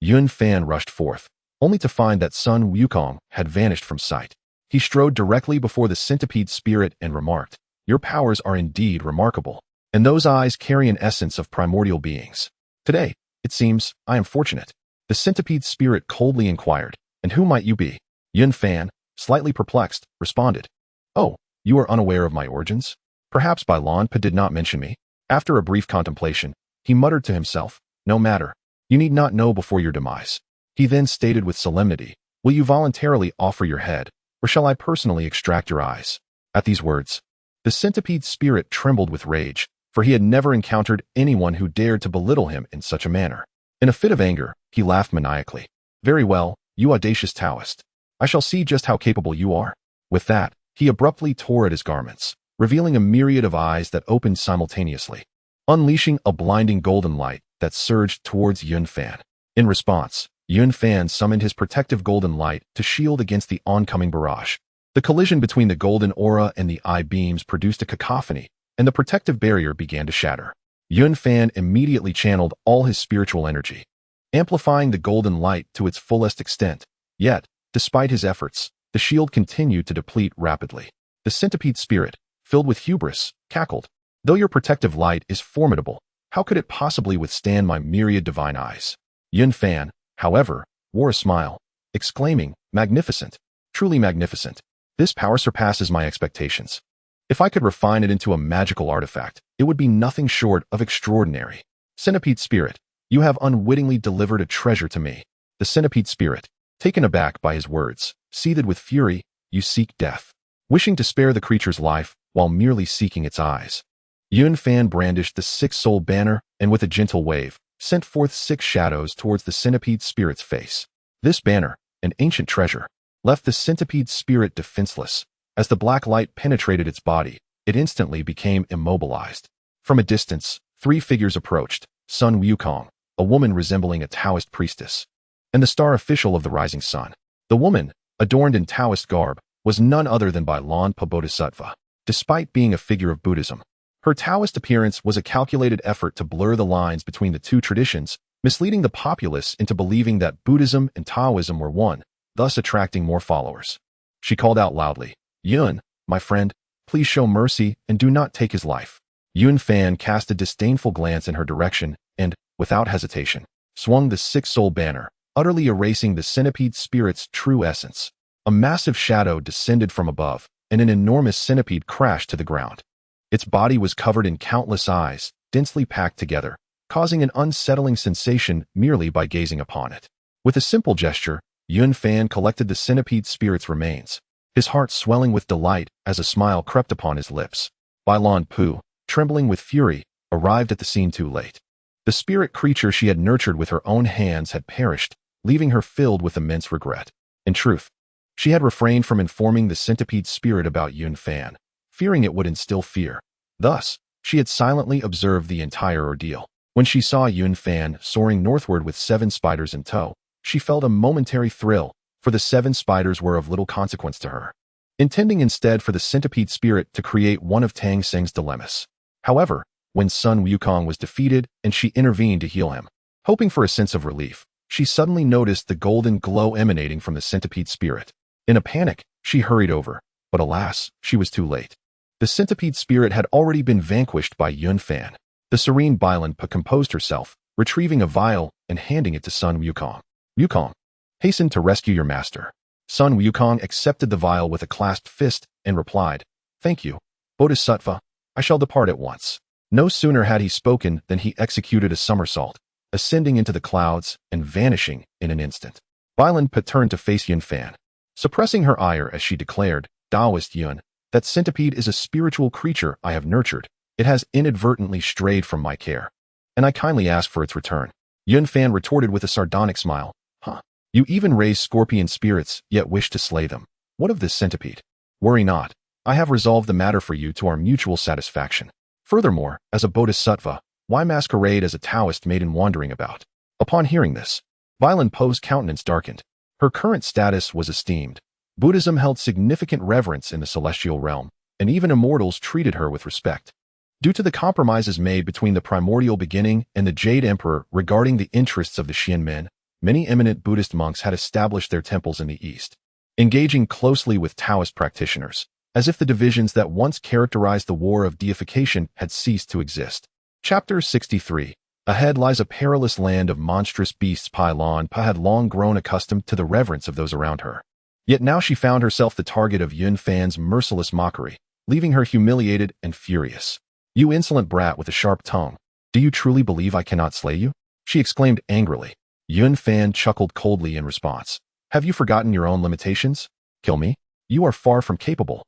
Yun Fan rushed forth, only to find that Sun Wukong had vanished from sight. He strode directly before the centipede spirit and remarked, "Your powers are indeed remarkable, and those eyes carry an essence of primordial beings. Today, it seems, I am fortunate." The centipede spirit coldly inquired, "And who might you be?" Yun Fan, slightly perplexed, responded, "Oh, you are unaware of my origins? Perhaps Bai Lanpa did not mention me." After a brief contemplation, he muttered to himself, "No matter. You need not know before your demise." He then stated with solemnity, "Will you voluntarily offer your head, or shall I personally extract your eyes?" At these words, the centipede spirit trembled with rage, for he had never encountered anyone who dared to belittle him in such a manner. In a fit of anger, he laughed maniacally. "Very well, you audacious Taoist. I shall see just how capable you are." With that, he abruptly tore at his garments, revealing a myriad of eyes that opened simultaneously, unleashing a blinding golden light that surged towards Yun Fan. In response, Yun Fan summoned his protective golden light to shield against the oncoming barrage. The collision between the golden aura and the eye beams produced a cacophony, and the protective barrier began to shatter. Yun Fan immediately channeled all his spiritual energy, amplifying the golden light to its fullest extent. Yet, despite his efforts, the shield continued to deplete rapidly. The centipede spirit, filled with hubris, cackled. "Though your protective light is formidable, how could it possibly withstand my myriad divine eyes?" Yun Fan, however, wore a smile, exclaiming, "Magnificent! Truly magnificent! This power surpasses my expectations. If I could refine it into a magical artifact, it would be nothing short of extraordinary. Centipede spirit, you have unwittingly delivered a treasure to me." The centipede spirit, taken aback by his words, seethed with fury. "You seek death, wishing to spare the creature's life while merely seeking its eyes." Yun Fan brandished the six-soul banner and with a gentle wave, sent forth 6 shadows towards the centipede spirit's face. This banner, an ancient treasure, left the centipede spirit defenseless. As the black light penetrated its body, it instantly became immobilized. From a distance, 3 figures approached: Sun Wukong, a woman resembling a Taoist priestess, and the star official of the rising sun. The woman, adorned in Taoist garb, was none other than Bailan Pa Bodhisattva. Despite being a figure of Buddhism, her Taoist appearance was a calculated effort to blur the lines between the two traditions, misleading the populace into believing that Buddhism and Taoism were one, thus attracting more followers. She called out loudly, "Yun, my friend, please show mercy and do not take his life." Yun Fan cast a disdainful glance in her direction and, without hesitation, swung the 6-soul banner, utterly erasing the centipede spirit's true essence. A massive shadow descended from above, and an enormous centipede crashed to the ground. Its body was covered in countless eyes, densely packed together, causing an unsettling sensation merely by gazing upon it. With a simple gesture, Yun Fan collected the centipede spirit's remains, his heart swelling with delight as a smile crept upon his lips. Bailan Pu, trembling with fury, arrived at the scene too late. The spirit creature she had nurtured with her own hands had perished, leaving her filled with immense regret. In truth, she had refrained from informing the centipede spirit about Yun Fan, fearing it would instill fear. Thus, she had silently observed the entire ordeal. When she saw Yun Fan soaring northward with 7 spiders in tow, she felt a momentary thrill, for the 7 spiders were of little consequence to her, intending instead for the centipede spirit to create one of Tang Seng's dilemmas. However, when Sun Wukong was defeated and she intervened to heal him, hoping for a sense of relief, she suddenly noticed the golden glow emanating from the centipede spirit. In a panic, she hurried over, but alas, she was too late. The centipede spirit had already been vanquished by Yun Fan. The serene Bailan Pa composed herself, retrieving a vial and handing it to Sun Wukong. "Wukong, hasten to rescue your master." Sun Wukong accepted the vial with a clasped fist and replied, "Thank you, Bodhisattva, I shall depart at once." No sooner had he spoken than he executed a somersault, ascending into the clouds and vanishing in an instant. Bailan Pa turned to face Yun Fan, suppressing her ire as she declared, "Taoist Yun, that centipede is a spiritual creature I have nurtured. It has inadvertently strayed from my care, and I kindly ask for its return." Yun Fan retorted with a sardonic smile, "Huh? You even raise scorpion spirits, yet wish to slay them. What of this centipede? Worry not. I have resolved the matter for you to our mutual satisfaction. Furthermore, as a bodhisattva, why masquerade as a Taoist maiden wandering about?" Upon hearing this, Bailan Pa's countenance darkened. Her current status was esteemed. Buddhism held significant reverence in the celestial realm, and even immortals treated her with respect. Due to the compromises made between the primordial beginning and the Jade Emperor regarding the interests of the Xianmen, many eminent Buddhist monks had established their temples in the East, engaging closely with Taoist practitioners, as if the divisions that once characterized the war of deification had ceased to exist. Chapter 63. Ahead lies a perilous land of monstrous beasts. Bailan Pa had long grown accustomed to the reverence of those around her. Yet now she found herself the target of Yun Fan's merciless mockery, leaving her humiliated and furious. "You insolent brat with a sharp tongue, do you truly believe I cannot slay you?" she exclaimed angrily. Yun Fan chuckled coldly in response. "Have you forgotten your own limitations? Kill me? You are far from capable."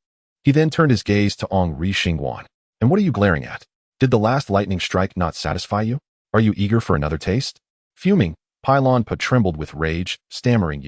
He then turned his gaze to Ong Ri Xingguan. "And what are you glaring at? Did the last lightning strike not satisfy you? Are you eager for another taste? Fuming, Pylon Pa trembled with rage, stammering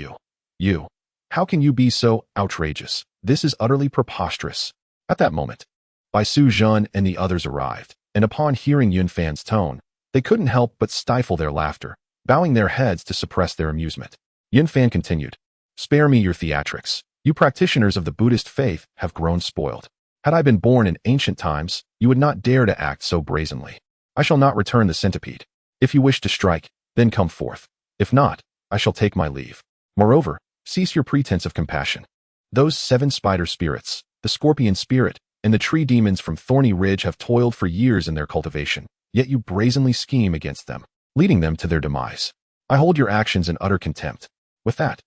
You. How can you be so outrageous? This is utterly preposterous. At that moment, Bai Su Zhen and the others arrived, and upon hearing Yunfan's tone, they couldn't help but stifle their laughter, bowing their heads to suppress their amusement. Yunfan continued, "Spare me your theatrics. You practitioners of the Buddhist faith have grown spoiled. Had I been born in ancient times, you would not dare to act so brazenly. I shall not return the centipede. If you wish to strike, then come forth. If not, I shall take my leave. Moreover, cease your pretense of compassion. Those 7 spider spirits, the scorpion spirit, and the tree demons from Thorny Ridge have toiled for years in their cultivation, yet you brazenly scheme against them, leading them to their demise. I hold your actions in utter contempt." With that,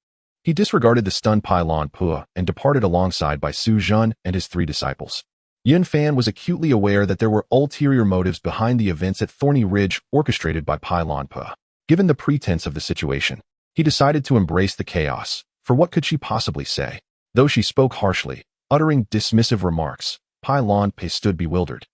he disregarded the stunned Pylon Pa and departed alongside by Su Zhen and his 3 disciples. Yunfan was acutely aware that there were ulterior motives behind the events at Thorny Ridge orchestrated by Pylon Pa. Given the pretense of the situation, he decided to embrace the chaos, for what could she possibly say? Though she spoke harshly, uttering dismissive remarks, Pylon Pa stood bewildered.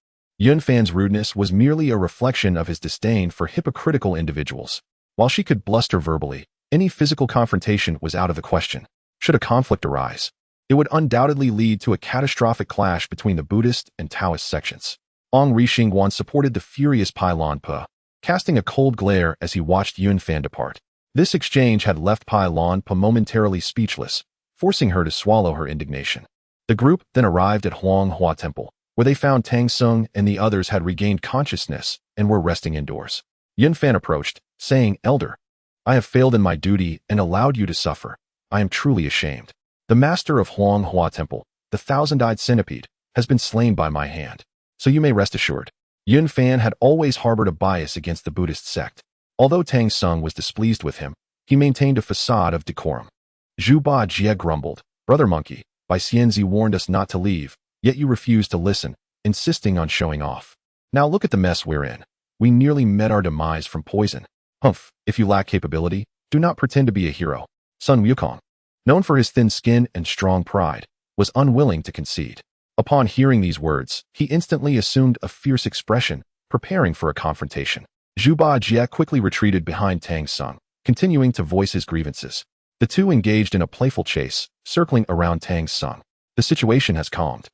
Yunfan's rudeness was merely a reflection of his disdain for hypocritical individuals. While she could bluster verbally, any physical confrontation was out of the question. Should a conflict arise, it would undoubtedly lead to a catastrophic clash between the Buddhist and Taoist sections. Huanghuang supported the furious Pylon Pa, casting a cold glare as he watched Yunfan depart. This exchange had left Pylon Pa momentarily speechless, forcing her to swallow her indignation. The group then arrived at Huanghuang Temple, where they found Tang Sung and the others had regained consciousness and were resting indoors. Yunfan approached, saying, "Elder, I have failed in my duty and allowed you to suffer. I am truly ashamed. The master of Huanghuang Temple, the thousand-eyed centipede, has been slain by my hand, so you may rest assured." Yunfan had always harbored a bias against the Buddhist sect. Although Tang Sung was displeased with him, he maintained a facade of decorum. Zhu Ba Jie grumbled, "Brother Monkey, Bai Xianzi warned us not to leave, yet you refused to listen, insisting on showing off. Now look at the mess we're in. We nearly met our demise from poison. Humph, if you lack capability, do not pretend to be a hero." Sun Wukong, known for his thin skin and strong pride, was unwilling to concede. Upon hearing these words, he instantly assumed a fierce expression, preparing for a confrontation. Zhu Ba Jie quickly retreated behind Tang Sung, continuing to voice his grievances. The two engaged in a playful chase, circling around Tang Sung. The situation has calmed,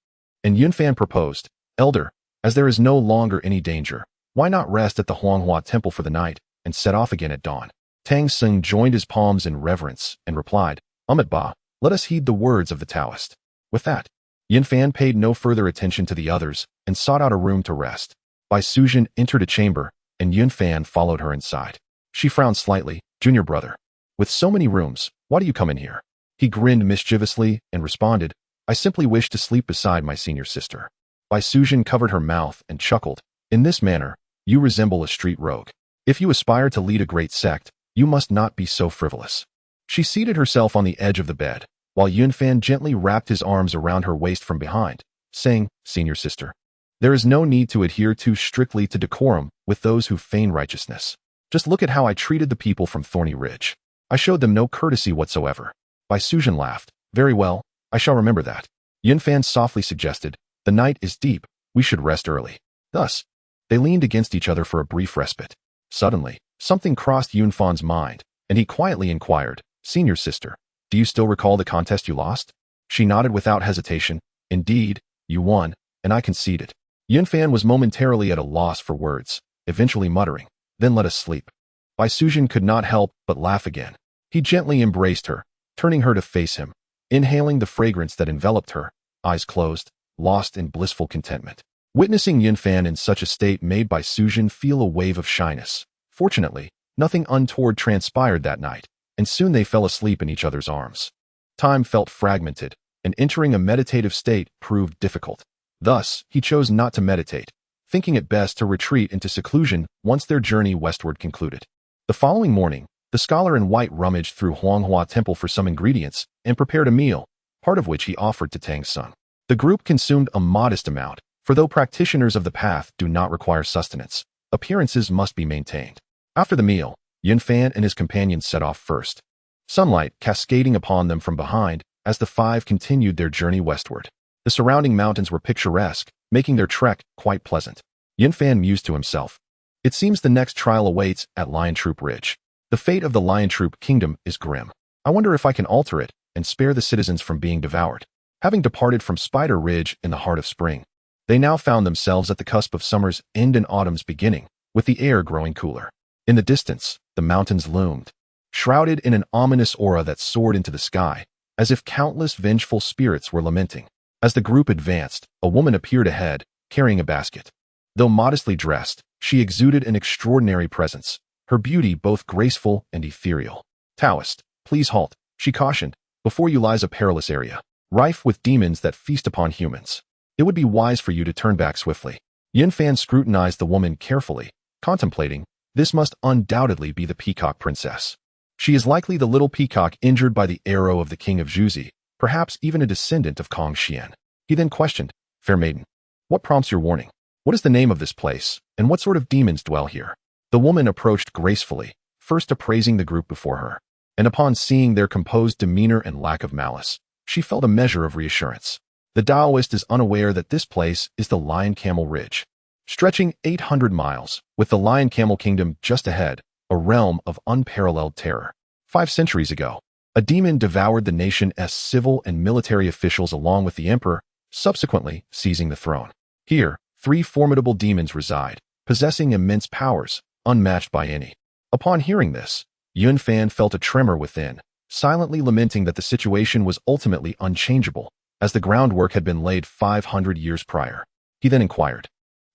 and Yunfan proposed, "Elder, as there is no longer any danger, why not rest at the Huanghuang Temple for the night and set off again at dawn?" Tang Sung joined his palms in reverence and replied, "Amit Ba, let us heed the words of the Taoist." With that, Yunfan paid no further attention to the others and sought out a room to rest. Bai Suzhen entered a chamber, and Yunfan followed her inside. She frowned slightly. "Junior brother, with so many rooms, why do you come in here?" He grinned mischievously and responded, "I simply wish to sleep beside my senior sister." Bai Suzhen covered her mouth and chuckled. "In this manner, you resemble a street rogue. If you aspire to lead a great sect, you must not be so frivolous." She seated herself on the edge of the bed, while Yunfan gently wrapped his arms around her waist from behind, saying, "Senior sister, there is no need to adhere too strictly to decorum with those who feign righteousness. Just look at how I treated the people from Thorny Ridge. I showed them no courtesy whatsoever." Bai Suzhen laughed. "Very well, I shall remember that." Yunfan softly suggested, "The night is deep, we should rest early." Thus, they leaned against each other for a brief respite. Suddenly, something crossed Yunfan's mind, and he quietly inquired, "Senior sister, do you still recall the contest you lost?" She nodded without hesitation. "Indeed, you won, and I conceded." Yunfan was momentarily at a loss for words, eventually muttering, "Then let us sleep." Bai Suzhen could not help but laugh again. He gently embraced her, turning her to face him, inhaling the fragrance that enveloped her, eyes closed, lost in blissful contentment. Witnessing Yunfan in such a state made Bai Suzhen feel a wave of shyness. Fortunately, nothing untoward transpired that night, and soon they fell asleep in each other's arms. Time felt fragmented, and entering a meditative state proved difficult. Thus, he chose not to meditate, thinking it best to retreat into seclusion once their journey westward concluded. The following morning, the scholar in white rummaged through Huanghuang Temple for some ingredients and prepared a meal, part of which he offered to Tang Sung. The group consumed a modest amount, for though practitioners of the path do not require sustenance, appearances must be maintained. After the meal, Yunfan and his companions set off first, sunlight cascading upon them from behind as the 5 continued their journey westward. The surrounding mountains were picturesque, making their trek quite pleasant. Yunfan mused to himself. It seems the next trial awaits at Lion Troop Ridge. The fate of the Lion Troop Kingdom is grim. I wonder if I can alter it and spare the citizens from being devoured. Having departed from Spider Ridge in the heart of spring, they now found themselves at the cusp of summer's end and autumn's beginning, with the air growing cooler. In the distance, the mountains loomed, shrouded in an ominous aura that soared into the sky, as if countless vengeful spirits were lamenting. As the group advanced, a woman appeared ahead, carrying a basket. Though modestly dressed, she exuded an extraordinary presence, her beauty both graceful and ethereal. Taoist, please halt, she cautioned. Before you lies a perilous area, rife with demons that feast upon humans. It would be wise for you to turn back swiftly. Yunfan scrutinized the woman carefully, contemplating, this must undoubtedly be the Peacock Princess. She is likely the little peacock injured by the arrow of the king of Juzi, perhaps even a descendant of Kong Xian. He then questioned, fair maiden, what prompts your warning? What is the name of this place, and what sort of demons dwell here? The woman approached gracefully, first appraising the group before her, and upon seeing their composed demeanor and lack of malice, she felt a measure of reassurance. The Taoist is unaware that this place is the Lion Camel Ridge, stretching 800 miles, with the Lion Camel Kingdom just ahead, a realm of unparalleled terror. 5 centuries ago, a demon devoured the nation's civil and military officials along with the emperor, subsequently seizing the throne. Here, 3 formidable demons reside, possessing immense powers, unmatched by any. Upon hearing this, Yunfan felt a tremor within, silently lamenting that the situation was ultimately unchangeable, as the groundwork had been laid 500 years prior. He then inquired,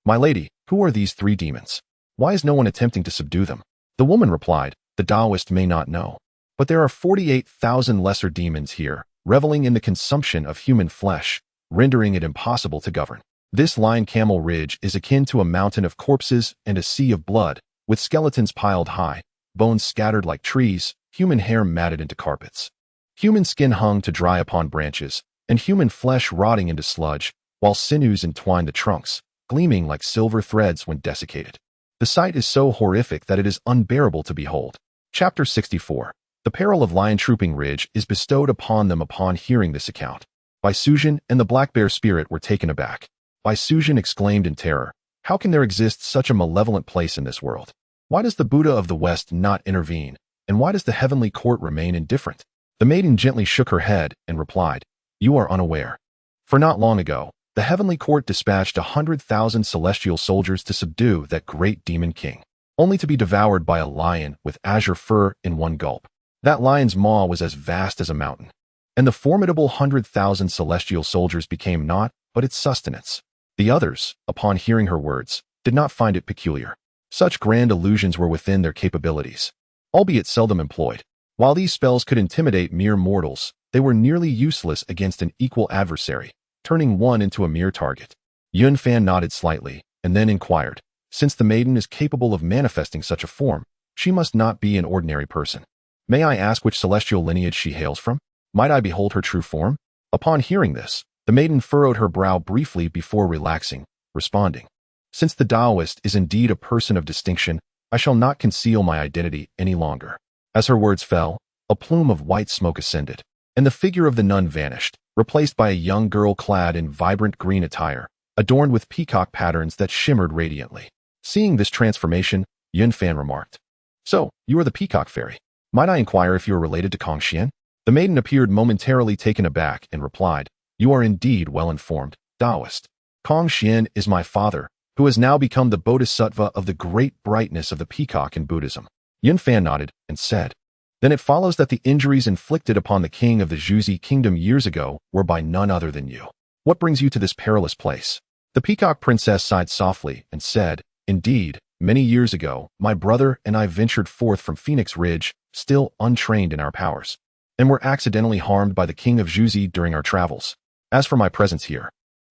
my lady, who are these 3 demons? Why is no one attempting to subdue them? The woman replied, the Taoist may not know, but there are 48,000 lesser demons here, reveling in the consumption of human flesh, rendering it impossible to govern. This Lion Camel Ridge is akin to a mountain of corpses and a sea of blood, with skeletons piled high, bones scattered like trees, human hair matted into carpets. Human skin hung to dry upon branches, and human flesh rotting into sludge, while sinews entwined the trunks, gleaming like silver threads when desiccated. The sight is so horrific that it is unbearable to behold. Chapter 64. The peril of Lion Trooping Ridge is bestowed upon them upon hearing this account. Bai Suzhen and the Black Bear Spirit were taken aback. Bai Suzhen exclaimed in terror, how can there exist such a malevolent place in this world? Why does the Buddha of the West not intervene, and why does the heavenly court remain indifferent? The maiden gently shook her head and replied, you are unaware. For not long ago, the heavenly court dispatched 100,000 celestial soldiers to subdue that great demon king, only to be devoured by a lion with azure fur in one gulp. That lion's maw was as vast as a mountain, and the formidable 100,000 celestial soldiers became naught but its sustenance. The others, upon hearing her words, did not find it peculiar. Such grand illusions were within their capabilities, albeit seldom employed. While these spells could intimidate mere mortals, they were nearly useless against an equal adversary, turning one into a mere target. Yunfan nodded slightly, and then inquired, since the maiden is capable of manifesting such a form, she must not be an ordinary person. May I ask which celestial lineage she hails from? Might I behold her true form? Upon hearing this, the maiden furrowed her brow briefly before relaxing, responding, since the Taoist is indeed a person of distinction, I shall not conceal my identity any longer. As her words fell, a plume of white smoke ascended, and the figure of the nun vanished, replaced by a young girl clad in vibrant green attire, adorned with peacock patterns that shimmered radiantly. Seeing this transformation, Yunfan remarked, so, you are the peacock fairy. Might I inquire if you are related to Kong Xian? The maiden appeared momentarily taken aback and replied, you are indeed well informed, Taoist. Kong Xian is my father, who has now become the bodhisattva of the great brightness of the peacock in Buddhism. Yunfan nodded and said, then it follows that the injuries inflicted upon the king of the Juzi kingdom years ago were by none other than you. What brings you to this perilous place? The peacock princess sighed softly and said, indeed, many years ago, my brother and I ventured forth from Phoenix Ridge, still untrained in our powers, and were accidentally harmed by the king of Juzi during our travels. As for my presence here,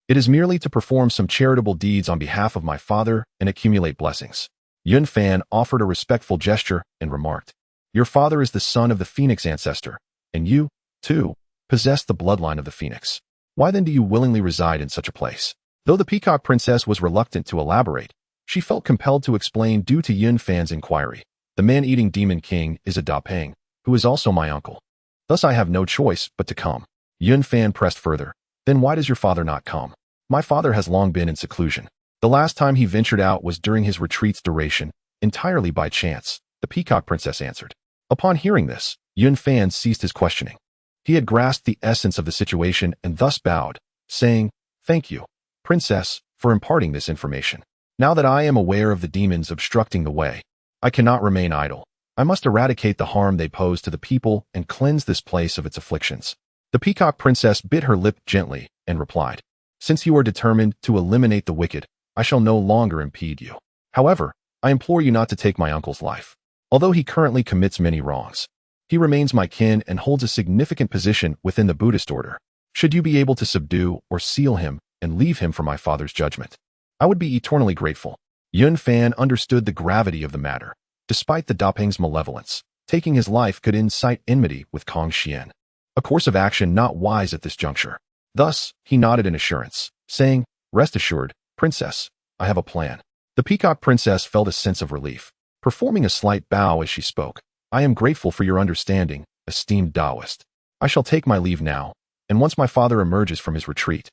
it is merely to perform some charitable deeds on behalf of my father and accumulate blessings. Yunfan offered a respectful gesture and remarked, your father is the son of the Phoenix ancestor, and you, too, possess the bloodline of the Phoenix. Why then do you willingly reside in such a place? Though the peacock princess was reluctant to elaborate, she felt compelled to explain due to Yunfan's inquiry. The man-eating demon king is a Dapeng, who is also my uncle. Thus I have no choice but to come. Yunfan pressed further, then why does your father not come? My father has long been in seclusion. The last time he ventured out was during his retreat's duration, entirely by chance, the Peacock Princess answered. Upon hearing this, Yun Fan ceased his questioning. He had grasped the essence of the situation and thus bowed, saying, "Thank you, Princess, for imparting this information. Now that I am aware of the demons obstructing the way, I cannot remain idle. I must eradicate the harm they pose to the people and cleanse this place of its afflictions." The Peacock Princess bit her lip gently and replied, "Since you are determined to eliminate the wicked, I shall no longer impede you. However, I implore you not to take my uncle's life. Although he currently commits many wrongs, he remains my kin and holds a significant position within the Buddhist order. Should you be able to subdue or seal him and leave him for my father's judgment, I would be eternally grateful." Yun Fan understood the gravity of the matter. Despite the Daping's malevolence, taking his life could incite enmity with Kong Xian, a course of action not wise at this juncture. Thus, he nodded in assurance, saying, "Rest assured, Princess, I have a plan." The Peacock Princess felt a sense of relief, performing a slight bow as she spoke. "I am grateful for your understanding, esteemed Taoist. I shall take my leave now, and once my father emerges from his retreat,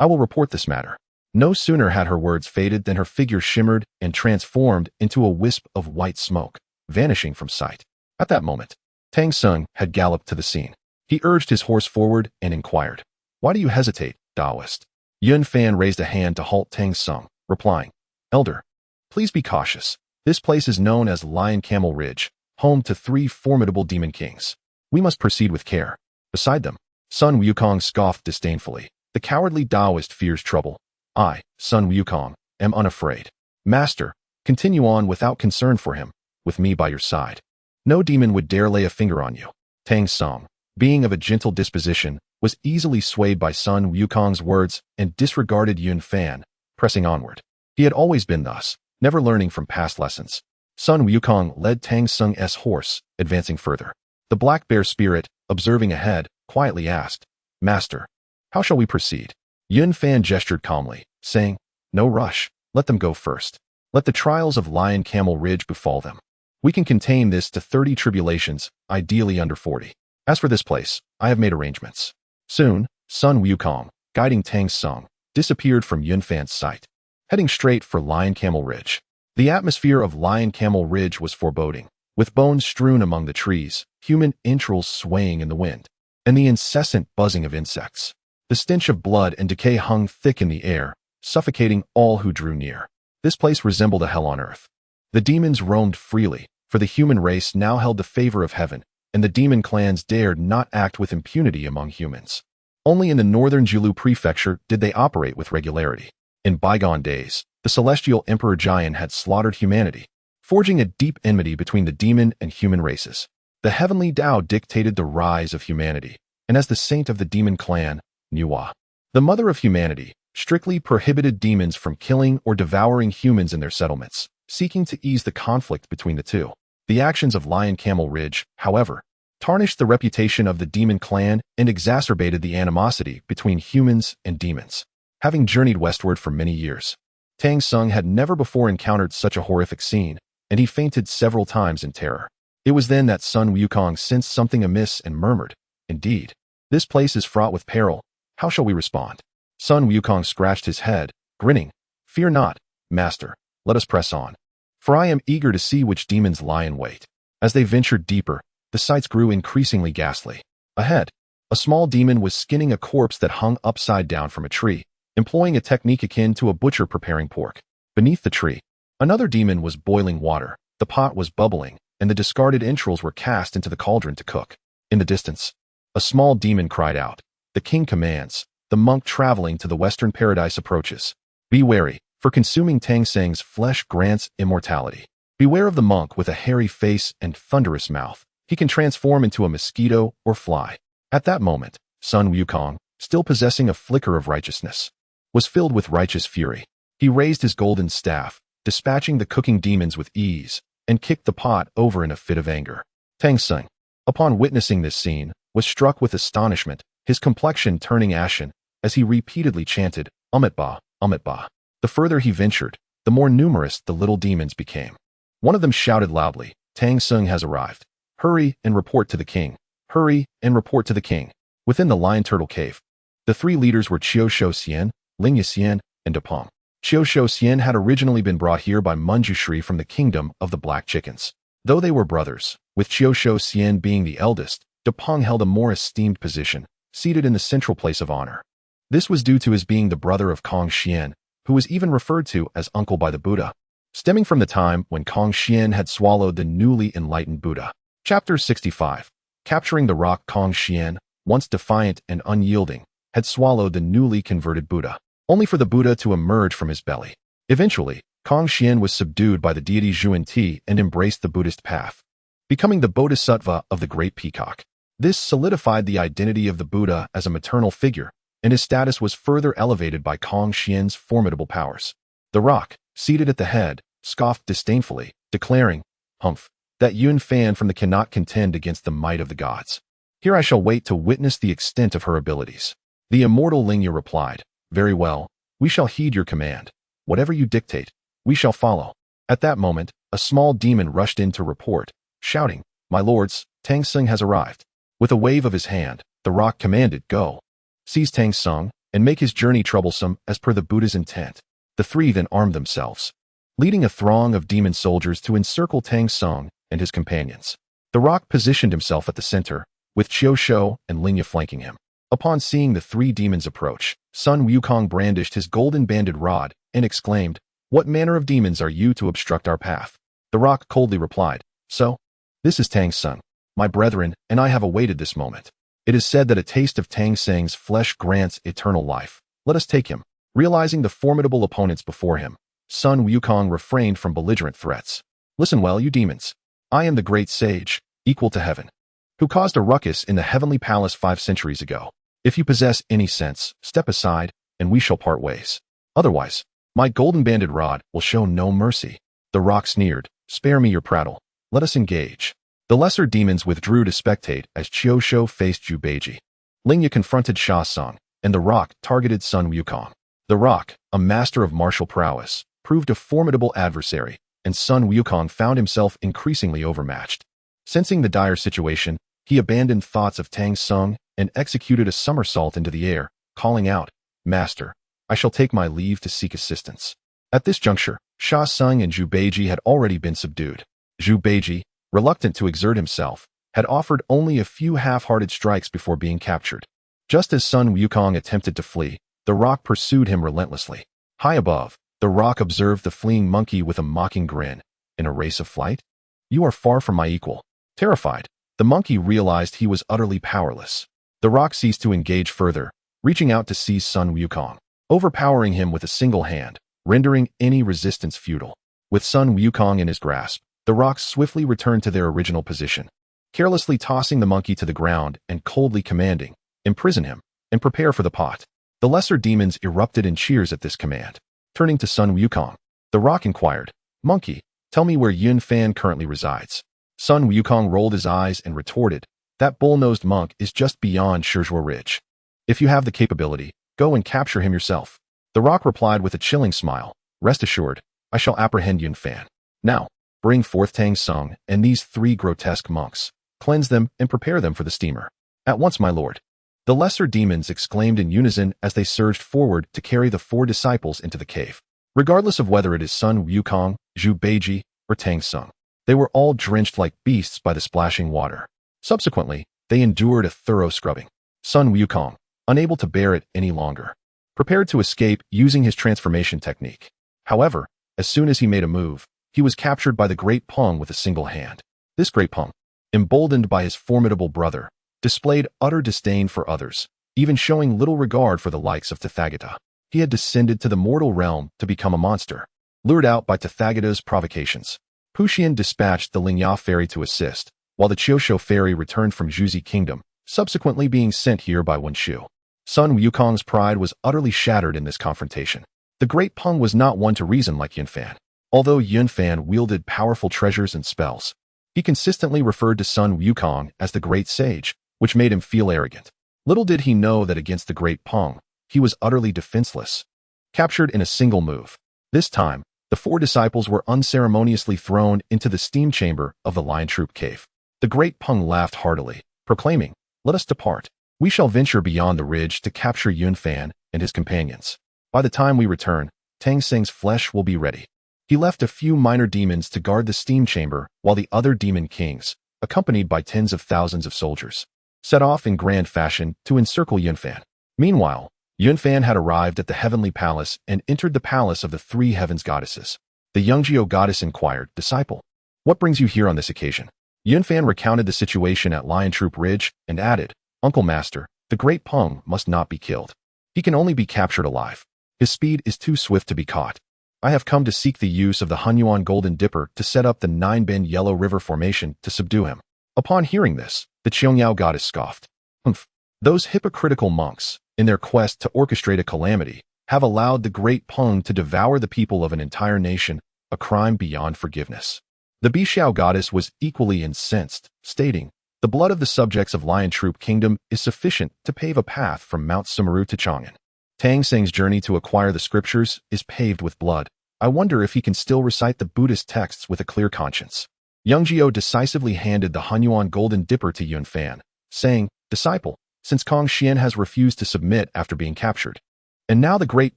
I will report this matter." No sooner had her words faded than her figure shimmered and transformed into a wisp of white smoke, vanishing from sight. At that moment, Tang Sung had galloped to the scene. He urged his horse forward and inquired, "Why do you hesitate, Taoist?" Yun Fan raised a hand to halt Tang Sung, replying, "Elder, please be cautious. This place is known as Lion Camel Ridge, home to 3 formidable demon kings. We must proceed with care." Beside them, Sun Wukong scoffed disdainfully. "The cowardly Taoist fears trouble. I, Sun Wukong, am unafraid. Master, continue on without concern for him, with me by your side. No demon would dare lay a finger on you." Tang Sung, being of a gentle disposition, was easily swayed by Sun Wukong's words and disregarded Yun Fan, pressing onward. He had always been thus, never learning from past lessons. Sun Wukong led Tang Sung's horse, advancing further. The black bear spirit, observing ahead, quietly asked, "Master, how shall we proceed?" Yun Fan gestured calmly, saying, "No rush, let them go first. Let the trials of Lion Camel Ridge befall them. We can contain this to 30 tribulations, ideally under 40. As for this place, I have made arrangements." Soon, Sun Wukong, guiding Tang Sung, disappeared from Yun Fan's sight, heading straight for Lion Camel Ridge. The atmosphere of Lion Camel Ridge was foreboding, with bones strewn among the trees, human entrails swaying in the wind, and the incessant buzzing of insects. The stench of blood and decay hung thick in the air, suffocating all who drew near. This place resembled a hell on earth. The demons roamed freely, for the human race now held the favor of heaven, and the demon clans dared not act with impunity among humans. Only in the northern Jiulu prefecture did they operate with regularity. In bygone days, the celestial Emperor Jian had slaughtered humanity, forging a deep enmity between the demon and human races. The heavenly Tao dictated the rise of humanity, and as the saint of the demon clan, Nuwa, the mother of humanity, strictly prohibited demons from killing or devouring humans in their settlements, seeking to ease the conflict between the two. The actions of Lion Camel Ridge, however, tarnished the reputation of the demon clan and exacerbated the animosity between humans and demons. Having journeyed westward for many years, Tang Sung had never before encountered such a horrific scene, and he fainted several times in terror. It was then that Sun Wukong sensed something amiss and murmured, "Indeed, this place is fraught with peril. How shall we respond?" Sun Wukong scratched his head, grinning. "Fear not, master. Let us press on. For I am eager to see which demons lie in wait." As they ventured deeper, the sights grew increasingly ghastly. Ahead, a small demon was skinning a corpse that hung upside down from a tree, employing a technique akin to a butcher preparing pork. Beneath the tree, another demon was boiling water. The pot was bubbling, and the discarded entrails were cast into the cauldron to cook. In the distance, a small demon cried out, "The king commands. The monk traveling to the western paradise approaches. Be wary, for consuming Tang Sung's flesh grants immortality. Beware of the monk with a hairy face and thunderous mouth. He can transform into a mosquito or fly." At that moment, Sun Wukong, still possessing a flicker of righteousness, was filled with righteous fury. He raised his golden staff, dispatching the cooking demons with ease, and kicked the pot over in a fit of anger. Tang Sung, upon witnessing this scene, was struck with astonishment, his complexion turning ashen, as he repeatedly chanted, Amitba, Amitba. The further he ventured, the more numerous the little demons became. One of them shouted loudly, "Tang Sung has arrived. Hurry and report to the king. Hurry and report to the king." Within the lion turtle cave, the 3 leaders were Chiu Shou Xian, Ling Yixian, and Dapeng. Qiu Xian had originally been brought here by Munjushri from the kingdom of the Black Chickens. Though they were brothers, with Qiu Xian being the eldest, Peng held a more esteemed position, seated in the central place of honor. This was due to his being the brother of Kong Xian, who was even referred to as uncle by the Buddha, stemming from the time when Kong Xian had swallowed the newly enlightened Buddha. Chapter 65. Capturing the rock. Kong Xian, once defiant and unyielding, had swallowed the newly converted Buddha, only for the Buddha to emerge from his belly. Eventually, Kong Xian was subdued by the deity Zhuan-Ti and embraced the Buddhist path, becoming the Bodhisattva of the Great Peacock. This solidified the identity of the Buddha as a maternal figure, and his status was further elevated by Kong Xian's formidable powers. The rock, seated at the head, scoffed disdainfully, declaring, "Humph, that Yun Fan from the cannot contend against the might of the gods. Here I shall wait to witness the extent of her abilities." The immortal Lingya replied, "Very well, we shall heed your command. Whatever you dictate, we shall follow." At that moment, a small demon rushed in to report, shouting, "My lords, Tang Sung has arrived." With a wave of his hand, the rock commanded, "Go. Seize Tang Sung and make his journey troublesome as per the Buddha's intent." The three then armed themselves, leading a throng of demon soldiers to encircle Tang Sung and his companions. The rock positioned himself at the center, with Qiu and Lingya flanking him. Upon seeing the three demons approach, Sun Wukong brandished his golden-banded rod and exclaimed, "What manner of demons are you to obstruct our path?" The rock coldly replied, "So, this is Tang Sung, my brethren, and I have awaited this moment. It is said that a taste of Tang Sung's flesh grants eternal life. Let us take him." Realizing the formidable opponents before him, Sun Wukong refrained from belligerent threats. "Listen well, you demons. I am the great sage, equal to heaven, who caused a ruckus in the heavenly palace 5 centuries ago. If you possess any sense, step aside, and we shall part ways. Otherwise, my golden-banded rod will show no mercy." The rock sneered, "Spare me your prattle. Let us engage." The lesser demons withdrew to spectate as Qiu faced Zhu Beiji. Lingya confronted Sha Sung, and the rock targeted Sun Wukong. The rock, a master of martial prowess, proved a formidable adversary, and Sun Wukong found himself increasingly overmatched. Sensing the dire situation, he abandoned thoughts of Tang Sung and executed a somersault into the air, calling out, "Master, I shall take my leave to seek assistance." At this juncture, Sha Sung and Zhu Beiji had already been subdued. Zhu Beiji, reluctant to exert himself, had offered only a few half-hearted strikes before being captured. Just as Sun Wukong attempted to flee, the rock pursued him relentlessly. High above, the rock observed the fleeing monkey with a mocking grin. "In a race of flight? You are far from my equal." Terrified, the monkey realized he was utterly powerless. The rock ceased to engage further, reaching out to seize Sun Wukong, overpowering him with a single hand, rendering any resistance futile. With Sun Wukong in his grasp, the rocks swiftly returned to their original position, carelessly tossing the monkey to the ground and coldly commanding, "Imprison him, and prepare for the pot." The lesser demons erupted in cheers at this command. Turning to Sun Wukong, the rock inquired, "Monkey, tell me where Yun Fan currently resides." Sun Wukong rolled his eyes and retorted, "That bull-nosed monk is just beyond Shizhuo Ridge. If you have the capability, go and capture him yourself." The rock replied with a chilling smile, "Rest assured, I shall apprehend Yun Fan. Now, bring forth Tang Sung and these 3 grotesque monks. Cleanse them and prepare them for the steamer." "At once, my lord." The lesser demons exclaimed in unison as they surged forward to carry the 4 disciples into the cave. Regardless of whether it is Sun Wukong, Zhu Beiji, or Tang Sung, they were all drenched like beasts by the splashing water. Subsequently, they endured a thorough scrubbing. Sun Wukong, unable to bear it any longer, prepared to escape using his transformation technique. However, as soon as he made a move, he was captured by the Great Peng with a single hand. This Great Peng, emboldened by his formidable brother, displayed utter disdain for others, even showing little regard for the likes of Tathagata. He had descended to the mortal realm to become a monster. Lured out by Tathagata's provocations, Puxian dispatched the Lingya ferry to assist, while the Qiu ferry returned from Zhuzi Kingdom, subsequently being sent here by Wenshu. Sun Wukong's pride was utterly shattered in this confrontation. The Great Peng was not one to reason like Yun Fan. Although Yun Fan wielded powerful treasures and spells, he consistently referred to Sun Wukong as the Great Sage, which made him feel arrogant. Little did he know that against the Great Peng, he was utterly defenseless. Captured in a single move. This time, the 4 disciples were unceremoniously thrown into the steam chamber of the Lion Troop cave. The Great Peng laughed heartily, proclaiming, "Let us depart. We shall venture beyond the ridge to capture Yun Fan and his companions. By the time we return, Tang Seng's flesh will be ready. He left a few minor demons to guard the steam chamber while the other demon kings, accompanied by tens of thousands of soldiers, set off in grand fashion to encircle Yunfan. Meanwhile, Yunfan had arrived at the heavenly palace and entered the palace of the three heavens goddesses. The Yungjio goddess inquired, "Disciple, what brings you here on this occasion?" Yunfan recounted the situation at Lion Troop Ridge and added, "Uncle Master, the great Peng must not be killed. He can only be captured alive. His speed is too swift to be caught. I have come to seek the use of the Huanghuang Golden Dipper to set up the nine-bend Yellow River formation to subdue him." Upon hearing this, the Qiangyao goddess scoffed. "Humph! Those hypocritical monks, in their quest to orchestrate a calamity, have allowed the great Peng to devour the people of an entire nation, a crime beyond forgiveness." The Bixiao goddess was equally incensed, stating, "The blood of the subjects of Lion Troop Kingdom is sufficient to pave a path from Mount Sumeru to Chang'an. Tang Seng's journey to acquire the scriptures is paved with blood. I wonder if he can still recite the Buddhist texts with a clear conscience." Yungjio decisively handed the Huanghuang Golden Dipper to Yunfan, saying, "Disciple, since Kong Xian has refused to submit after being captured, and now the great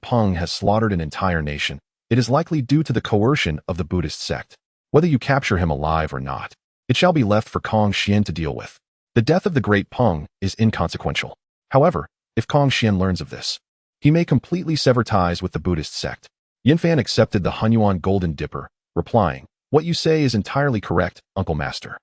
Peng has slaughtered an entire nation, it is likely due to the coercion of the Buddhist sect. Whether you capture him alive or not, it shall be left for Kong Xian to deal with. The death of the great Peng is inconsequential. However, if Kong Xian learns of this, he may completely sever ties with the Buddhist sect." Yunfan accepted the Huanghuang Golden Dipper, replying, "What you say is entirely correct, Uncle Master.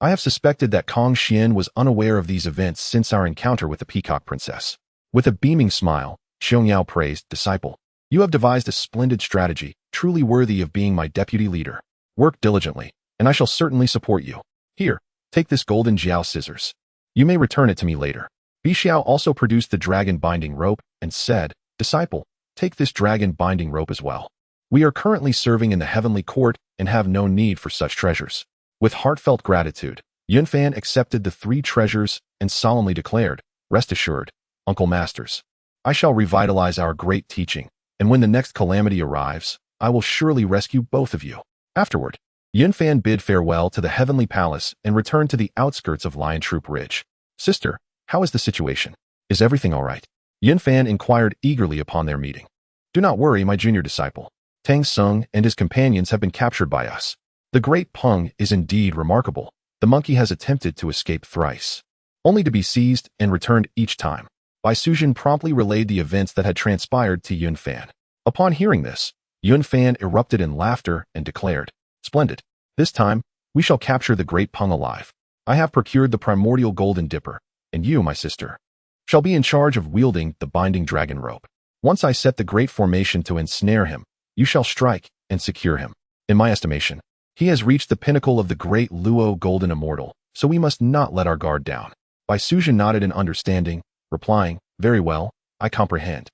I have suspected that Kong Xian was unaware of these events since our encounter with the Peacock Princess." With a beaming smile, Xiangyao praised, "Disciple, you have devised a splendid strategy, truly worthy of being my deputy leader. Work diligently, and I shall certainly support you. Here, take this golden jiao scissors. You may return it to me later." Bixiao also produced the dragon binding rope and said, "Disciple, take this dragon binding rope as well. We are currently serving in the heavenly court and have no need for such treasures." With heartfelt gratitude, Yunfan accepted the three treasures and solemnly declared, "Rest assured, Uncle Masters, I shall revitalize our great teaching, and when the next calamity arrives, I will surely rescue both of you." Afterward, Yunfan bid farewell to the heavenly palace and returned to the outskirts of Lion Troop Ridge. "Sister, how is the situation? Is everything all right?" Yunfan inquired eagerly upon their meeting. "Do not worry, my junior disciple. Tang Seng and his companions have been captured by us. The great Peng is indeed remarkable. The monkey has attempted to escape thrice, only to be seized and returned each time." Bai Suzhen promptly relayed the events that had transpired to Yunfan. Upon hearing this, Yunfan erupted in laughter and declared, "Splendid. This time, we shall capture the great Peng alive. I have procured the primordial golden dipper, and you, my sister, shall be in charge of wielding the binding dragon rope. Once I set the great formation to ensnare him, you shall strike and secure him. In my estimation, he has reached the pinnacle of the great Luo Golden Immortal, so we must not let our guard down." Bai Suzhen nodded in understanding, replying, "Very well, I comprehend."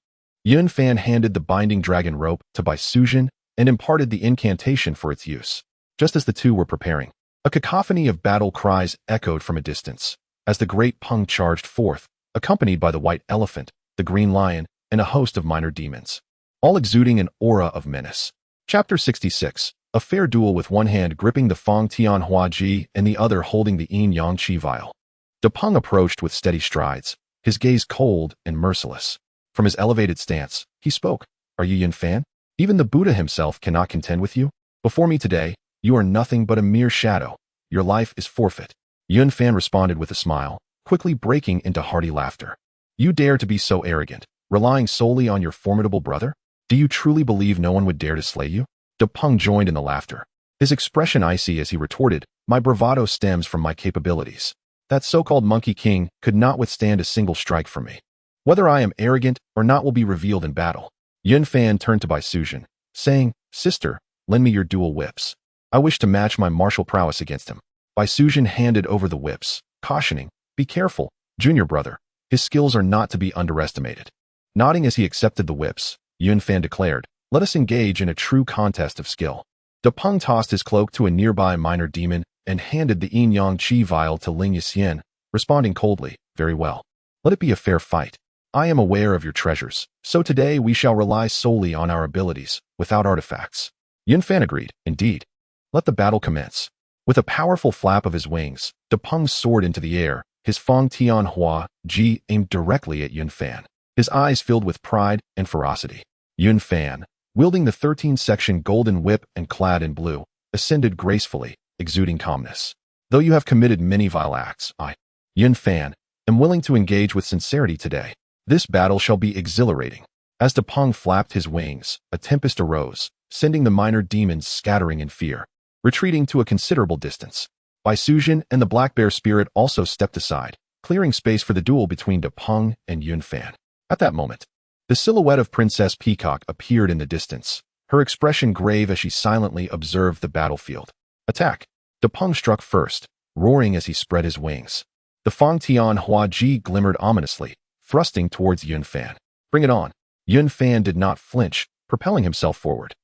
Yunfan handed the binding dragon rope to Bai Suzhen and imparted the incantation for its use. Just as the two were preparing, a cacophony of battle cries echoed from a distance, as the great Peng charged forth, accompanied by the white elephant, the green lion, and a host of minor demons, all exuding an aura of menace. Chapter 66. A fair duel with one hand gripping the Fang Tian Hua Ji and the other holding the Yin Yang Qi vial. De Peng approached with steady strides, his gaze cold and merciless. From his elevated stance, he spoke, "Are you Yunfan? Even the Buddha himself cannot contend with you? Before me today, you are nothing but a mere shadow. Your life is forfeit." Yunfan responded with a smile, quickly breaking into hearty laughter. "You dare to be so arrogant, relying solely on your formidable brother? Do you truly believe no one would dare to slay you?" De Peng joined in the laughter, his expression icy as he retorted, "My bravado stems from my capabilities. That so-called Monkey King could not withstand a single strike from me. Whether I am arrogant or not will be revealed in battle." Yunfan turned to Bai Suzhen, saying, "Sister, lend me your dual whips. I wish to match my martial prowess against him." Bai Suzhen handed over the whips, cautioning, "Be careful, junior brother. His skills are not to be underestimated." Nodding as he accepted the whips, Yunfan declared, "Let us engage in a true contest of skill." De Peng tossed his cloak to a nearby minor demon and handed the Yin Yang Qi vial to Ling Yixin, responding coldly, "Very well. Let it be a fair fight. I am aware of your treasures, so today we shall rely solely on our abilities, without artifacts." Yunfan agreed, "Indeed. Let the battle commence." With a powerful flap of his wings, De Peng soared into the air, his Fang Tian Hua Ji aimed directly at Yunfan, his eyes filled with pride and ferocity. "Yunfan, wielding the 13-section golden whip and clad in blue, ascended gracefully, exuding calmness. Though you have committed many vile acts, I, Yun Fan, am willing to engage with sincerity today. This battle shall be exhilarating. As Depeng flapped his wings, a tempest arose, sending the minor demons scattering in fear, retreating to a considerable distance. Bai Suzhen and the Black Bear Spirit also stepped aside, clearing space for the duel between Depeng and Yun Fan. At that moment, the silhouette of Princess Peacock appeared in the distance, her expression grave as she silently observed the battlefield. Attack! Depeng struck first, roaring as he spread his wings. The Fang Tian Hua Ji glimmered ominously, thrusting towards Yun Fan. Bring it on! Yun Fan did not flinch, propelling himself forward.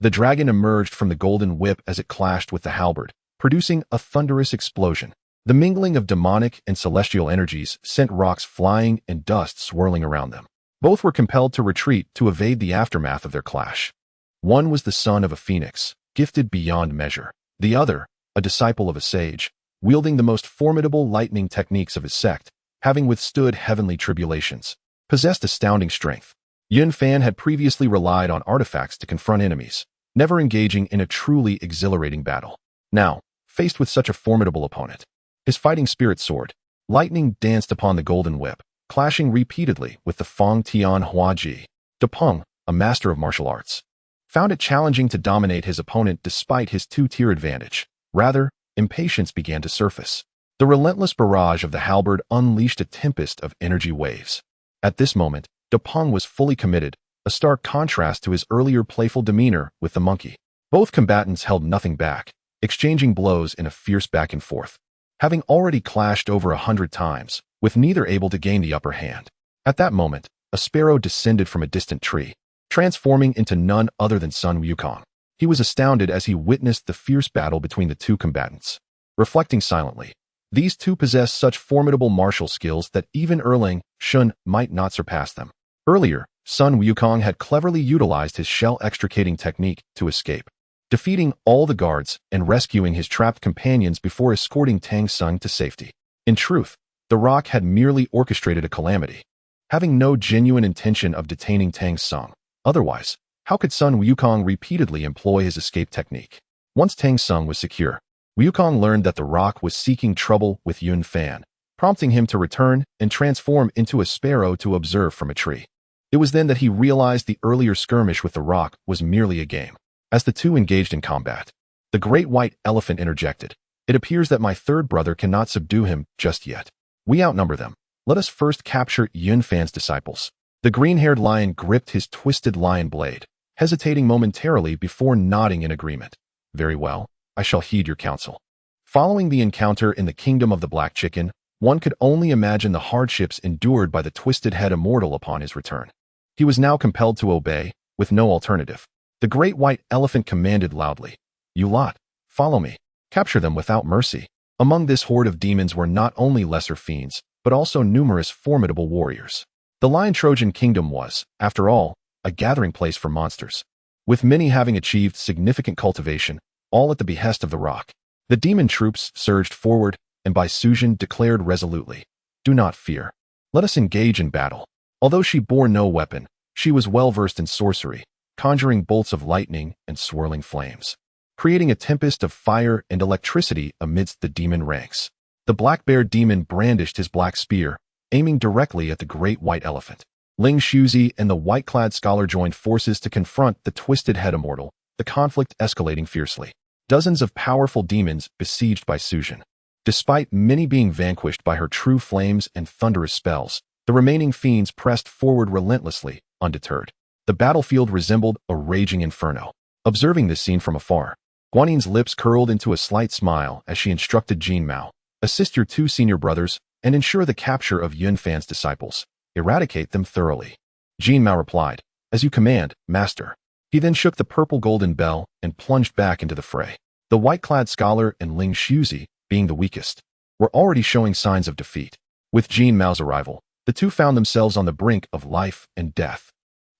The dragon emerged from the golden whip as it clashed with the halberd, producing a thunderous explosion. The mingling of demonic and celestial energies sent rocks flying and dust swirling around them. Both were compelled to retreat to evade the aftermath of their clash. One was the son of a phoenix, gifted beyond measure. The other, a disciple of a sage, wielding the most formidable lightning techniques of his sect, having withstood heavenly tribulations, possessed astounding strength. Yun Fan had previously relied on artifacts to confront enemies, never engaging in a truly exhilarating battle. Now, faced with such a formidable opponent, his fighting spirit soared. Lightning danced upon the golden whip, clashing repeatedly with the Fang Tian Hua Ji. Depeng, a master of martial arts, found it challenging to dominate his opponent despite his two-tier advantage. Rather, impatience began to surface. The relentless barrage of the halberd unleashed a tempest of energy waves. At this moment, Depeng was fully committed, a stark contrast to his earlier playful demeanor with the monkey. Both combatants held nothing back, exchanging blows in a fierce back and forth, having already clashed over 100 times, with neither able to gain the upper hand. At that moment, a sparrow descended from a distant tree, transforming into none other than Sun Wukong. He was astounded as he witnessed the fierce battle between the two combatants. Reflecting silently, these two possessed such formidable martial skills that even Erlang Shun might not surpass them. Earlier, Sun Wukong had cleverly utilized his shell-extricating technique to escape, defeating all the guards and rescuing his trapped companions before escorting Tang Sung to safety. In truth, the rock had merely orchestrated a calamity, having no genuine intention of detaining Tang Sung. Otherwise, how could Sun Wukong repeatedly employ his escape technique? Once Tang Sung was secure, Wukong learned that the rock was seeking trouble with Yun Fan, prompting him to return and transform into a sparrow to observe from a tree. It was then that he realized the earlier skirmish with the rock was merely a game. As the two engaged in combat, the great white elephant interjected. It appears that my third brother cannot subdue him just yet. We outnumber them. Let us first capture Yun Fan's disciples. The green-haired lion gripped his twisted lion blade, hesitating momentarily before nodding in agreement. Very well, I shall heed your counsel. Following the encounter in the kingdom of the Black Chicken, one could only imagine the hardships endured by the twisted-head immortal upon his return. He was now compelled to obey, with no alternative. The great white elephant commanded loudly, "You lot, follow me. Capture them without mercy." Among this horde of demons were not only lesser fiends, but also numerous formidable warriors. The Lion Trojan Kingdom was, after all, a gathering place for monsters, with many having achieved significant cultivation, all at the behest of the rock. The demon troops surged forward, and Bai Suzhen declared resolutely, "Do not fear. Let us engage in battle." Although she bore no weapon, she was well versed in sorcery, conjuring bolts of lightning and swirling flames, creating a tempest of fire and electricity amidst the demon ranks. The black bear demon brandished his black spear, aiming directly at the great white elephant. Ling Shuzi and the white-clad scholar joined forces to confront the twisted head immortal, the conflict escalating fiercely. Dozens of powerful demons besieged Bai Suzhen. Despite many being vanquished by her true flames and thunderous spells, the remaining fiends pressed forward relentlessly, undeterred. The battlefield resembled a raging inferno. Observing this scene from afar, Guanin's lips curled into a slight smile as she instructed Jin Mao, "Assist your two senior brothers and ensure the capture of Yun Fan's disciples. Eradicate them thoroughly." Jin Mao replied, "As you command, master." He then shook the purple golden bell and plunged back into the fray. The white-clad scholar and Ling Shuzi, being the weakest, were already showing signs of defeat. With Jin Mao's arrival, the two found themselves on the brink of life and death.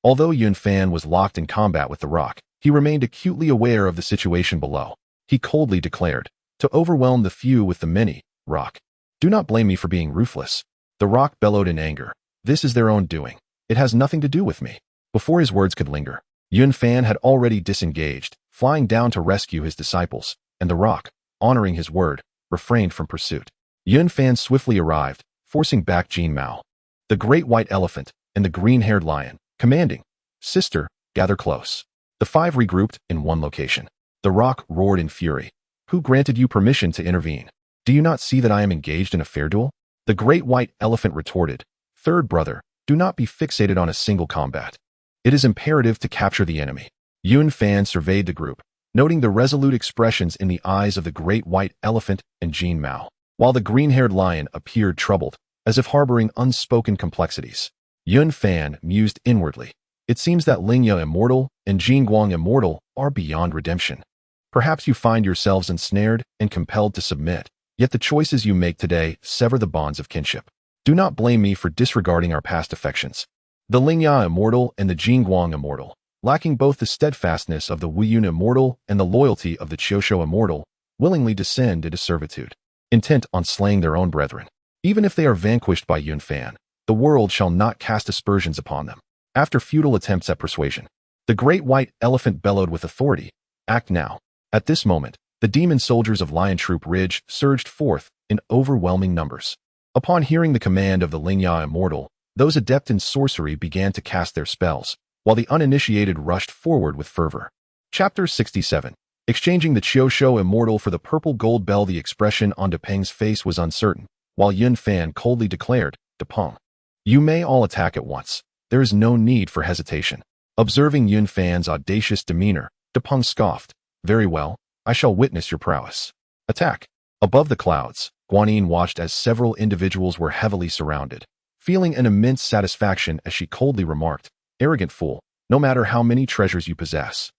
Although Yun Fan was locked in combat with the rock, he remained acutely aware of the situation below. He coldly declared, "To overwhelm the few with the many, rock. Do not blame me for being ruthless." The rock bellowed in anger, "This is their own doing. It has nothing to do with me." Before his words could linger, Yun Fan had already disengaged, flying down to rescue his disciples, and the rock, honoring his word, refrained from pursuit. Yun Fan swiftly arrived, forcing back Jin Mao, the great white elephant, and the green-haired lion, commanding, "Sister, gather close." The five regrouped in one location. The rock roared in fury. "Who granted you permission to intervene? Do you not see that I am engaged in a fair duel?" The great white elephant retorted, "Third brother, do not be fixated on a single combat. It is imperative to capture the enemy." Yun Fan surveyed the group, noting the resolute expressions in the eyes of the great white elephant and Jin Mao, while the green-haired lion appeared troubled, as if harboring unspoken complexities. Yun Fan mused inwardly. It seems that Lingya Immortal and Jingguang Immortal are beyond redemption. Perhaps you find yourselves ensnared and compelled to submit, yet the choices you make today sever the bonds of kinship. Do not blame me for disregarding our past affections. The Lingya Immortal and the Jingguang Immortal, lacking both the steadfastness of the Wuyun Immortal and the loyalty of the Qiushou Immortal, willingly descend into servitude, intent on slaying their own brethren. Even if they are vanquished by Yun Fan, the world shall not cast aspersions upon them. After futile attempts at persuasion, the great white elephant bellowed with authority, "Act now." At this moment, the demon soldiers of Lion Troop Ridge surged forth in overwhelming numbers. Upon hearing the command of the Lingya Immortal, those adept in sorcery began to cast their spells, while the uninitiated rushed forward with fervor. Chapter 67. Exchanging the Qiushou Immortal for the purple gold bell. The expression on Depeng's face was uncertain, while Yun Fan coldly declared, "Depeng, you may all attack at once. There is no need for hesitation." Observing Yun Fan's audacious demeanor, Depeng scoffed, "Very well, I shall witness your prowess. Attack." Above the clouds, Guanyin watched as several individuals were heavily surrounded, feeling an immense satisfaction as she coldly remarked, "Arrogant fool, no matter how many treasures you possess,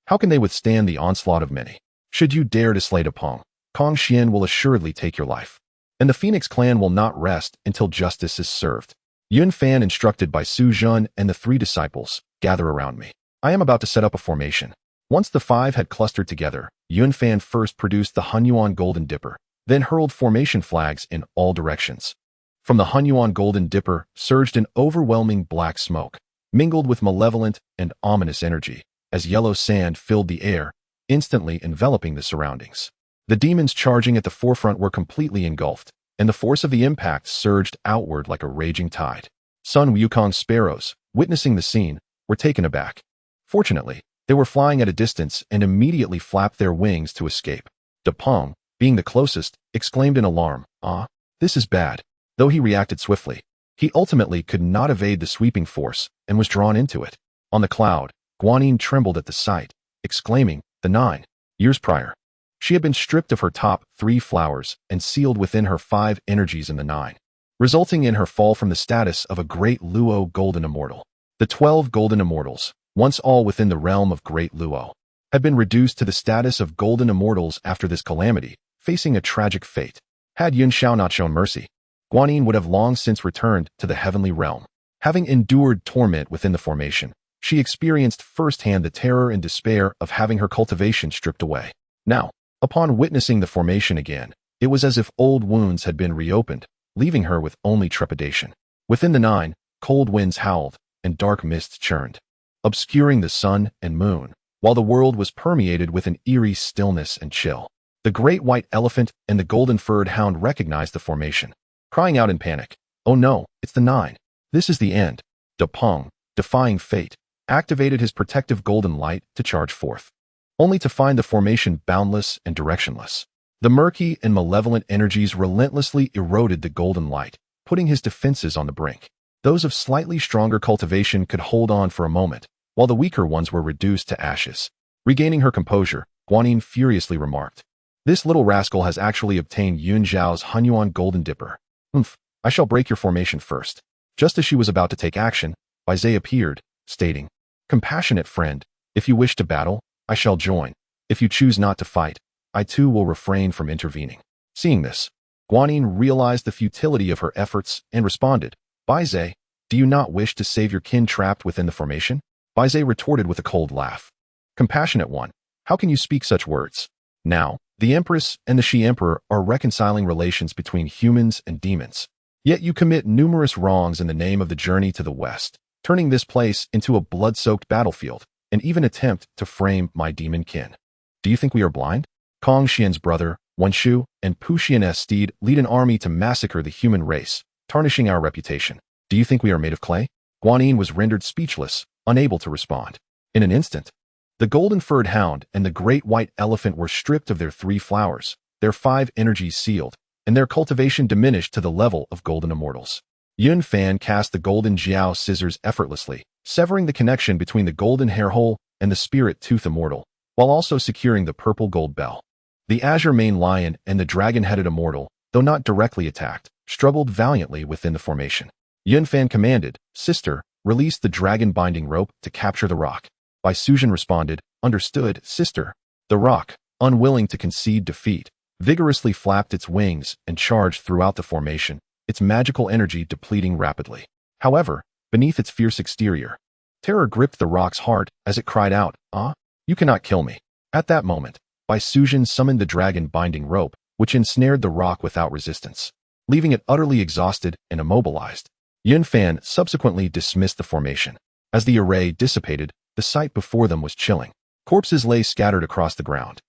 how can they withstand the onslaught of many? Should you dare to slay Depeng, Kong Xian will assuredly take your life, and the Phoenix clan will not rest until justice is served." Yun Fan, instructed by Su Jun and the three disciples, "Gather around me. I am about to set up a formation." Once the five had clustered together, Yun Fan first produced the Huanghuang Golden Dipper, then hurled formation flags in all directions. From the Huanghuang Golden Dipper surged an overwhelming black smoke, mingled with malevolent and ominous energy, as yellow sand filled the air, instantly enveloping the surroundings. The demons charging at the forefront were completely engulfed, and the force of the impact surged outward like a raging tide. Sun Wukong's sparrows, witnessing the scene, were taken aback. Fortunately, they were flying at a distance and immediately flapped their wings to escape. Depeng, being the closest, exclaimed in alarm, "Ah, this is bad." Though he reacted swiftly, he ultimately could not evade the sweeping force and was drawn into it. On the cloud, Guanyin trembled at the sight, exclaiming, "The 9 years prior, she had been stripped of her top 3 flowers and sealed within her 5 energies in the 9, resulting in her fall from the status of a great Luo Golden Immortal. The 12 Golden Immortals, once all within the realm of Great Luo, had been reduced to the status of Golden Immortals after this calamity, facing a tragic fate. Had Yun Shao not shown mercy, Guanyin would have long since returned to the heavenly realm. Having endured torment within the formation, she experienced firsthand the terror and despair of having her cultivation stripped away. Now, upon witnessing the formation again, it was as if old wounds had been reopened, leaving her with only trepidation. Within the 9, cold winds howled, and dark mists churned, obscuring the sun and moon, while the world was permeated with an eerie stillness and chill. The great white elephant and the golden-furred hound recognized the formation, crying out in panic, "Oh no, it's the 9. This is the end." Depeng, defying fate, activated his protective golden light to charge forth, only to find the formation boundless and directionless. The murky and malevolent energies relentlessly eroded the golden light, putting his defenses on the brink. Those of slightly stronger cultivation could hold on for a moment, while the weaker ones were reduced to ashes. Regaining her composure, Guanyin furiously remarked, "This little rascal has actually obtained Yun Zhao's Huanghuang Golden Dipper. I shall break your formation first." Just as she was about to take action, Bai Zhe appeared, stating, "Compassionate friend, if you wish to battle, I shall join. If you choose not to fight, I too will refrain from intervening." Seeing this, Guanyin realized the futility of her efforts and responded, "Bai Zhe, do you not wish to save your kin trapped within the formation?" Bai Zhe retorted with a cold laugh, "Compassionate one, how can you speak such words? Now, the Empress and the She-Emperor are reconciling relations between humans and demons. Yet you commit numerous wrongs in the name of the journey to the west, turning this place into a blood-soaked battlefield, and even attempt to frame my demon kin. Do you think we are blind? Kong Xian's brother, Wenshu, and Pu Xian's steed lead an army to massacre the human race, tarnishing our reputation. Do you think we are made of clay? Guanyin was rendered speechless, unable to respond. In an instant, the golden-furred hound and the great white elephant were stripped of their 3 flowers, their 5 energies sealed, and their cultivation diminished to the level of golden immortals. Yun Fan cast the golden Jiao scissors effortlessly, severing the connection between the golden hair hole and the spirit tooth immortal, while also securing the purple gold bell. The azure mane lion and the dragon-headed immortal, though not directly attacked, struggled valiantly within the formation. Yun Fan commanded, "Sister, release the dragon-binding rope to capture the rock." Bai Suzhen responded, "Understood, sister." The rock, unwilling to concede defeat, vigorously flapped its wings and charged throughout the formation, its magical energy depleting rapidly. However, beneath its fierce exterior, terror gripped the rock's heart as it cried out, "Ah, you cannot kill me." At that moment, Bai Suzhen summoned the dragon-binding rope, which ensnared the rock without resistance, leaving it utterly exhausted and immobilized. Yun Fan subsequently dismissed the formation. As the array dissipated, the sight before them was chilling. Corpses lay scattered across the ground.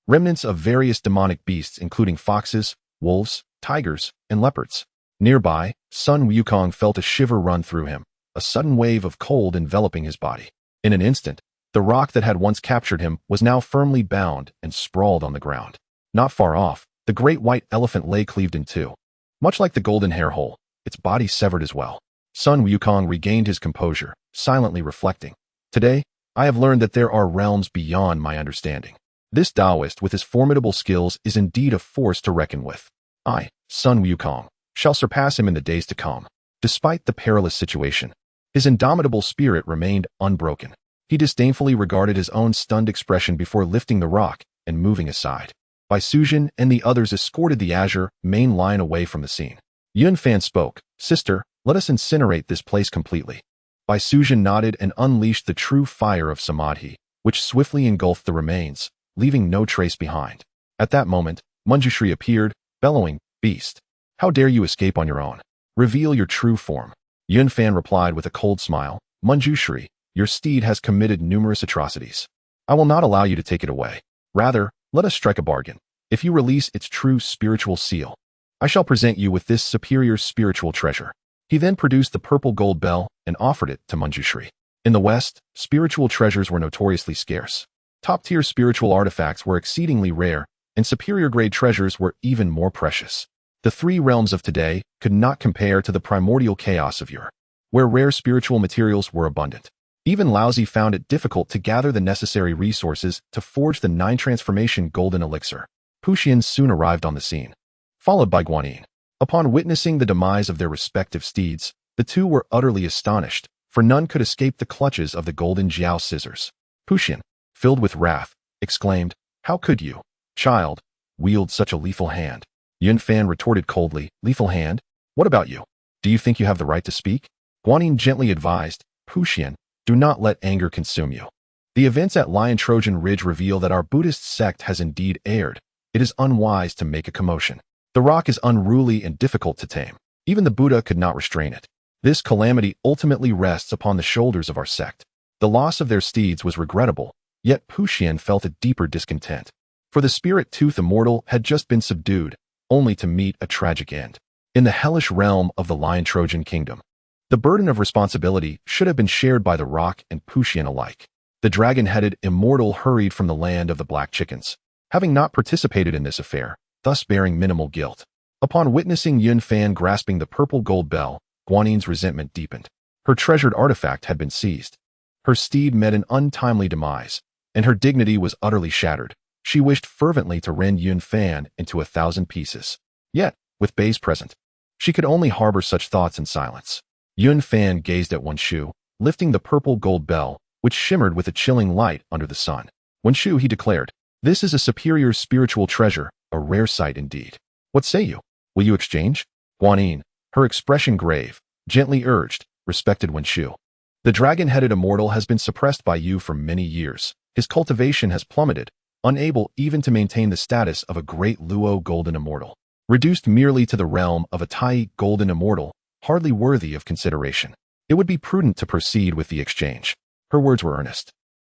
Remnants of various demonic beasts including foxes, wolves, tigers, and leopards. Nearby, Sun Wukong felt a shiver run through him, a sudden wave of cold enveloping his body. In an instant, the rock that had once captured him was now firmly bound and sprawled on the ground. Not far off, the great white elephant lay cleaved in two. Much like the golden hair hole, its body severed as well. Sun Wukong regained his composure, silently reflecting. Today, I have learned that there are realms beyond my understanding. This Taoist with his formidable skills is indeed a force to reckon with. I, Sun Wukong, shall surpass him in the days to come. Despite the perilous situation, his indomitable spirit remained unbroken. He disdainfully regarded his own stunned expression before lifting the rock and moving aside. Bai Suzhen and the others escorted the azure mane lion away from the scene. Yun Fan spoke, "Sister, let us incinerate this place completely." Bai Suzhen nodded and unleashed the true fire of Samadhi, which swiftly engulfed the remains, leaving no trace behind. At that moment, Manjushri appeared, bellowing, "Beast! How dare you escape on your own? Reveal your true form." Yun Fan replied with a cold smile, "Manjushri, your steed has committed numerous atrocities. I will not allow you to take it away. Rather, let us strike a bargain. If you release its true spiritual seal, I shall present you with this superior spiritual treasure." He then produced the purple gold bell and offered it to Manjushri. In the West, spiritual treasures were notoriously scarce. Top-tier spiritual artifacts were exceedingly rare, and superior-grade treasures were even more precious. The 3 realms of today could not compare to the primordial chaos of yore, where rare spiritual materials were abundant. Even Laozi found it difficult to gather the necessary resources to forge the 9-transformation golden elixir. Pu Xian soon arrived on the scene, followed by Guanyin. Upon witnessing the demise of their respective steeds, the two were utterly astonished, for none could escape the clutches of the golden Jiao scissors. Pu Xian, filled with wrath, exclaimed, "How could you, child, wield such a lethal hand?" Yun Fan retorted coldly, "Lethal hand? What about you? Do you think you have the right to speak?" Guanyin gently advised, "Pu Xian, do not let anger consume you. The events at Lion Trojan Ridge reveal that our Buddhist sect has indeed erred. It is unwise to make a commotion. The rock is unruly and difficult to tame. Even the Buddha could not restrain it. This calamity ultimately rests upon the shoulders of our sect." The loss of their steeds was regrettable, yet Pu Xian felt a deeper discontent. For the spirit tooth immortal had just been subdued, only to meet a tragic end. In the hellish realm of the Lion Trojan kingdom, the burden of responsibility should have been shared by the rock and Pu Xian alike. The dragon-headed immortal hurried from the land of the black chickens, having not participated in this affair, thus bearing minimal guilt. Upon witnessing Yun Fan grasping the purple gold bell, Guanyin's resentment deepened. Her treasured artifact had been seized. Her steed met an untimely demise, and her dignity was utterly shattered. She wished fervently to rend Yun Fan into 1,000 pieces. Yet, with Bai's present, she could only harbor such thoughts in silence. Yun Fan gazed at Wenshu, lifting the purple gold bell, which shimmered with a chilling light under the sun. "Wenshu," he declared, "this is a superior spiritual treasure, a rare sight indeed. What say you? Will you exchange?" Guanyin, her expression grave, gently urged, "Respected Wenshu, the dragon-headed immortal has been suppressed by you for many years. His cultivation has plummeted, unable even to maintain the status of a great Luo golden immortal. Reduced merely to the realm of a Tai golden immortal, hardly worthy of consideration. It would be prudent to proceed with the exchange." Her words were earnest.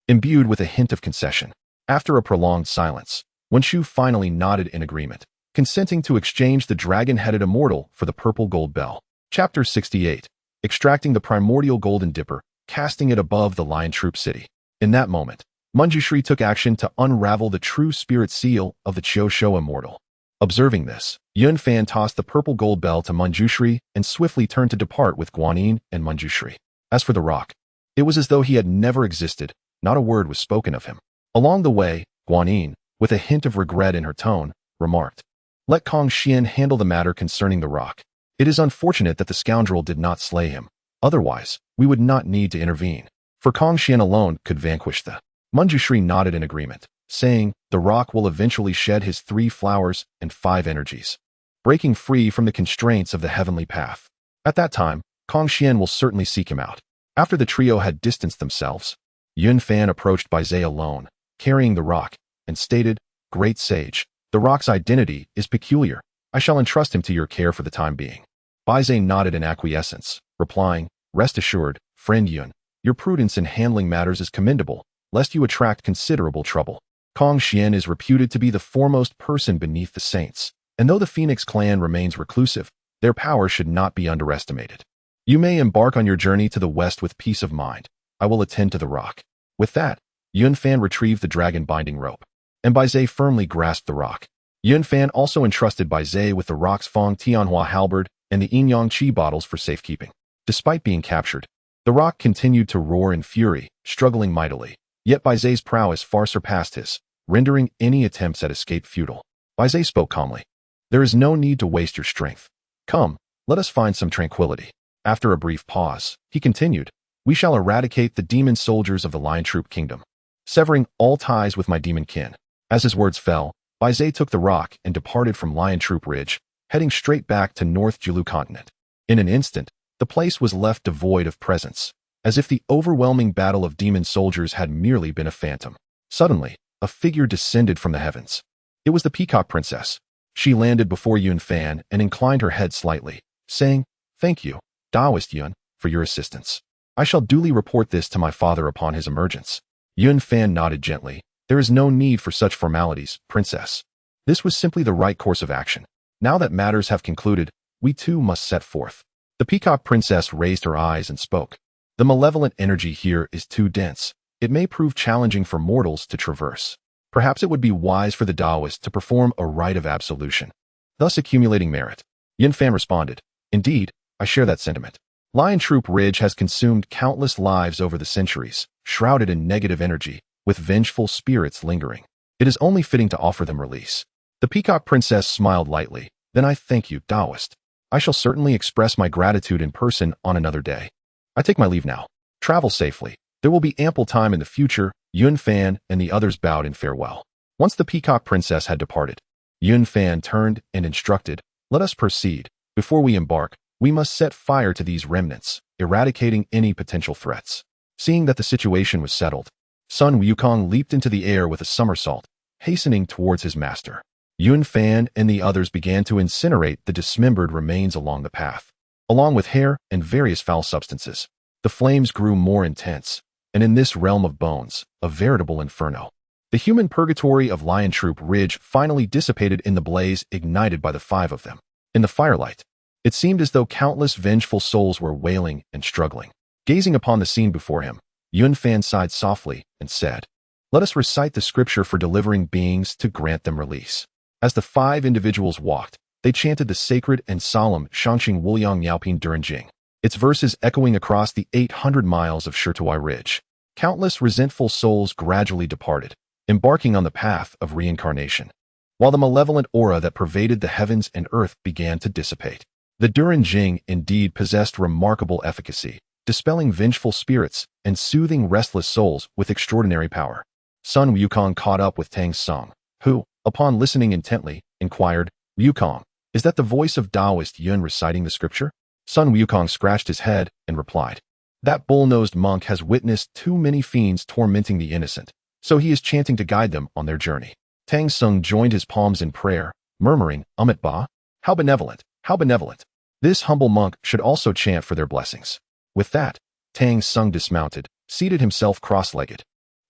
imbued with a hint of concession. After a prolonged silence, Wen Shu finally nodded in agreement, consenting to exchange the dragon-headed immortal for the purple gold bell. Chapter 68. Extracting the primordial golden dipper, casting it above the lion troop city. In that moment, Manjushri took action to unravel the true spirit seal of the Qiu immortal. Observing this, Yun Fan tossed the purple gold bell to Manjushri and swiftly turned to depart with Guanyin and Manjushri. As for the rock, it was as though he had never existed, not a word was spoken of him. Along the way, Guanyin, with a hint of regret in her tone, remarked, "Let Kong Xian handle the matter concerning the rock. It is unfortunate that the scoundrel did not slay him. Otherwise, we would not need to intervene. For Kong Xian alone could vanquish the..." Manjushri nodded in agreement, saying, "The rock will eventually shed his 3 flowers and 5 energies, breaking free from the constraints of the heavenly path. At that time, Kong Xian will certainly seek him out." After the trio had distanced themselves, Yun Fan approached Bai Zhe alone, carrying the rock, and stated, "Great sage, the rock's identity is peculiar. I shall entrust him to your care for the time being." Bai Zhe nodded in acquiescence, replying, "Rest assured, friend Yun, your prudence in handling matters is commendable, lest you attract considerable trouble. Kong Xian is reputed to be the foremost person beneath the saints, and though the Phoenix clan remains reclusive, their power should not be underestimated. You may embark on your journey to the west with peace of mind. I will attend to the rock." With that, Yun Fan retrieved the dragon binding rope, and Bai Zhe firmly grasped the rock. Yun Fan also entrusted Bai Zhe with the rock's Feng Tianhua halberd and the Yinyang Qi bottles for safekeeping. Despite being captured, the rock continued to roar in fury, struggling mightily. Yet Bai Zhe's prowess far surpassed his, rendering any attempts at escape futile. Bai Zhe spoke calmly. "There is no need to waste your strength. Come, let us find some tranquility." After a brief pause, he continued, "We shall eradicate the demon soldiers of the Lion Troop Kingdom, severing all ties with my demon kin." As his words fell, Bai Zhe took the rock and departed from Lion Troop Ridge, heading straight back to North Jilu Continent. In an instant, the place was left devoid of presence, as if the overwhelming battle of demon soldiers had merely been a phantom. Suddenly, a figure descended from the heavens. It was the Peacock Princess. She landed before Yun Fan and inclined her head slightly, saying, "Thank you, Taoist Yun, for your assistance. I shall duly report this to my father upon his emergence." Yun Fan nodded gently. "There is no need for such formalities, Princess. This was simply the right course of action. Now that matters have concluded, we too must set forth." The Peacock Princess raised her eyes and spoke. "The malevolent energy here is too dense. It may prove challenging for mortals to traverse. Perhaps it would be wise for the Taoists to perform a rite of absolution, thus accumulating merit." Yun Fan responded, "Indeed, I share that sentiment. Lion Troop Ridge has consumed countless lives over the centuries, shrouded in negative energy, with vengeful spirits lingering. It is only fitting to offer them release." The Peacock Princess smiled lightly. "Then I thank you, Taoist. I shall certainly express my gratitude in person on another day. I take my leave now. Travel safely. There will be ample time in the future." Yun Fan and the others bowed in farewell. Once the Peacock Princess had departed, Yun Fan turned and instructed, "Let us proceed. Before we embark, we must set fire to these remnants, eradicating any potential threats." Seeing that the situation was settled, Sun Wukong leaped into the air with a somersault, hastening towards his master. Yun Fan and the others began to incinerate the dismembered remains along the path, along with hair and various foul substances. The flames grew more intense, and in this realm of bones, a veritable inferno. The human purgatory of Lion Troop Ridge finally dissipated in the blaze ignited by the 5 of them. In the firelight, it seemed as though countless vengeful souls were wailing and struggling. Gazing upon the scene before him, Yun Fan sighed softly and said, "Let us recite the scripture for delivering beings to grant them release." As the 5 individuals walked, they chanted the sacred and solemn Shangxing Wuliang Yaopin Duranjing, its verses echoing across the 800 miles of Shituai Ridge. Countless resentful souls gradually departed, embarking on the path of reincarnation, while the malevolent aura that pervaded the heavens and earth began to dissipate. The Duranjing indeed possessed remarkable efficacy, dispelling vengeful spirits and soothing restless souls with extraordinary power. Sun Wukong caught up with Tang Song, who, upon listening intently, inquired, "Wukong, is that the voice of Taoist Yun reciting the scripture?" Sun Wukong scratched his head and replied, "That bull-nosed monk has witnessed too many fiends tormenting the innocent, so he is chanting to guide them on their journey." Tang Sung joined his palms in prayer, murmuring, "Amit Ba? How benevolent, how benevolent. This humble monk should also chant for their blessings." With that, Tang Sung dismounted, seated himself cross-legged,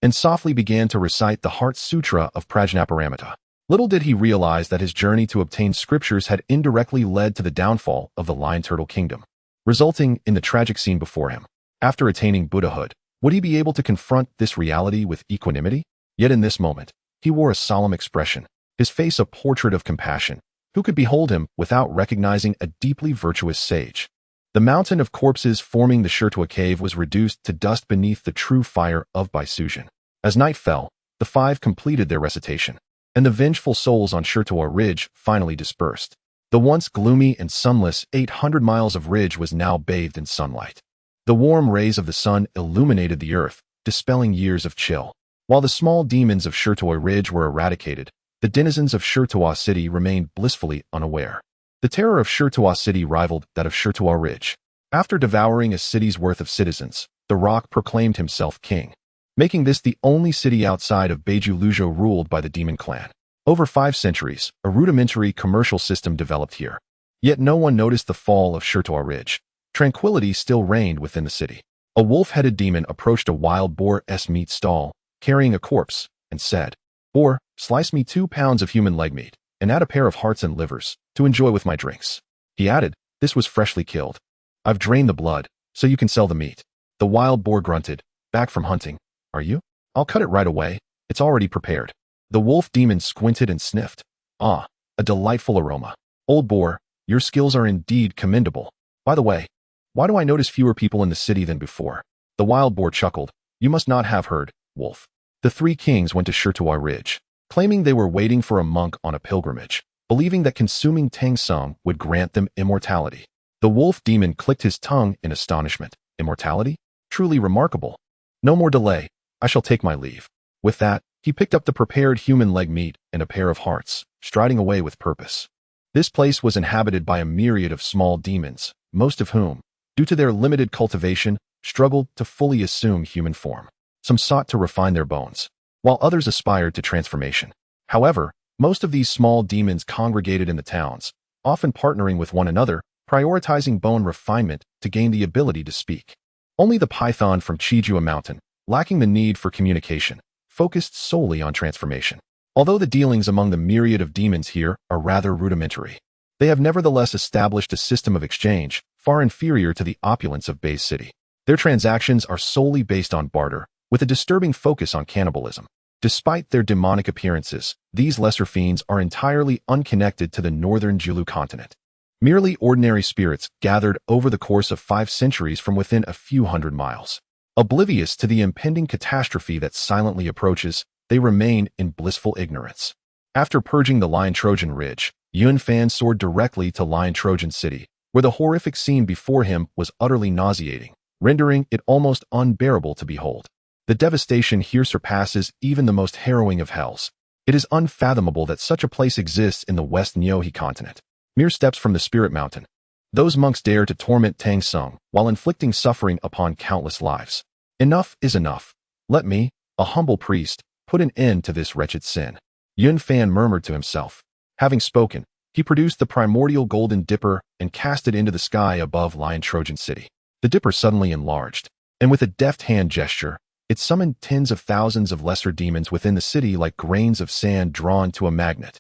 and softly began to recite the Heart Sutra of Prajnaparamita. Little did he realize that his journey to obtain scriptures had indirectly led to the downfall of the Lion Turtle Kingdom, resulting in the tragic scene before him. After attaining Buddhahood, would he be able to confront this reality with equanimity? Yet in this moment, he wore a solemn expression, his face a portrait of compassion. Who could behold him without recognizing a deeply virtuous sage? The mountain of corpses forming the Shirtua cave was reduced to dust beneath the true fire of Baisujin. As night fell, the five completed their recitation, and the vengeful souls on Shirtua Ridge finally dispersed. The once gloomy and sunless 800 miles of ridge was now bathed in sunlight. The warm rays of the sun illuminated the earth, dispelling years of chill. While the small demons of Shirtua Ridge were eradicated, the denizens of Shirtua City remained blissfully unaware. The terror of Shirtua City rivaled that of Shirtua Ridge. After devouring a city's worth of citizens, the Rock proclaimed himself king, making this the only city outside of Beiju Luzhou ruled by the demon clan. Over 5 centuries, a rudimentary commercial system developed here. Yet no one noticed the fall of Shirtua Ridge. Tranquility still reigned within the city. A wolf-headed demon approached a wild boar's meat stall, carrying a corpse, and said, "Boar, slice me 2 pounds of human leg meat, and add a pair of hearts and livers, to enjoy with my drinks." He added, "This was freshly killed. I've drained the blood, so you can sell the meat." The wild boar grunted, "Back from hunting, are you? I'll cut it right away. It's already prepared." The wolf demon squinted and sniffed. "Ah, a delightful aroma. Old boar, your skills are indeed commendable. By the way, why do I notice fewer people in the city than before?" The wild boar chuckled. "You must not have heard, wolf. The 3 kings went to Shirtua Ridge, claiming they were waiting for a monk on a pilgrimage, believing that consuming Tang Sung would grant them immortality." The wolf demon clicked his tongue in astonishment. "Immortality? Truly remarkable. No more delay. I shall take my leave." With that, he picked up the prepared human leg meat and a pair of hearts, striding away with purpose. This place was inhabited by a myriad of small demons, most of whom, due to their limited cultivation, struggled to fully assume human form. Some sought to refine their bones, while others aspired to transformation. However, most of these small demons congregated in the towns, often partnering with one another, prioritizing bone refinement to gain the ability to speak. Only the python from Chijua Mountain, lacking the need for communication, focused solely on transformation. Although the dealings among the myriad of demons here are rather rudimentary, they have nevertheless established a system of exchange far inferior to the opulence of Base City. Their transactions are solely based on barter, with a disturbing focus on cannibalism. Despite their demonic appearances, these lesser fiends are entirely unconnected to the northern Julu continent. Merely ordinary spirits gathered over the course of 5 centuries from within a few hundred miles. Oblivious to the impending catastrophe that silently approaches, they remain in blissful ignorance. After purging the Lion Trojan Ridge, Yunfan soared directly to Lion Trojan City, where the horrific scene before him was utterly nauseating, rendering it almost unbearable to behold. The devastation here surpasses even the most harrowing of hells. It is unfathomable that such a place exists in the West Nyohi continent. Mere steps from the Spirit Mountain, those monks dare to torment Tang Sung while inflicting suffering upon countless lives. Enough is enough. Let me, a humble priest, put an end to this wretched sin." Yun Fan murmured to himself. Having spoken, he produced the primordial golden dipper and cast it into the sky above Lion Trojan City. The dipper suddenly enlarged, and with a deft hand gesture, it summoned tens of thousands of lesser demons within the city like grains of sand drawn to a magnet,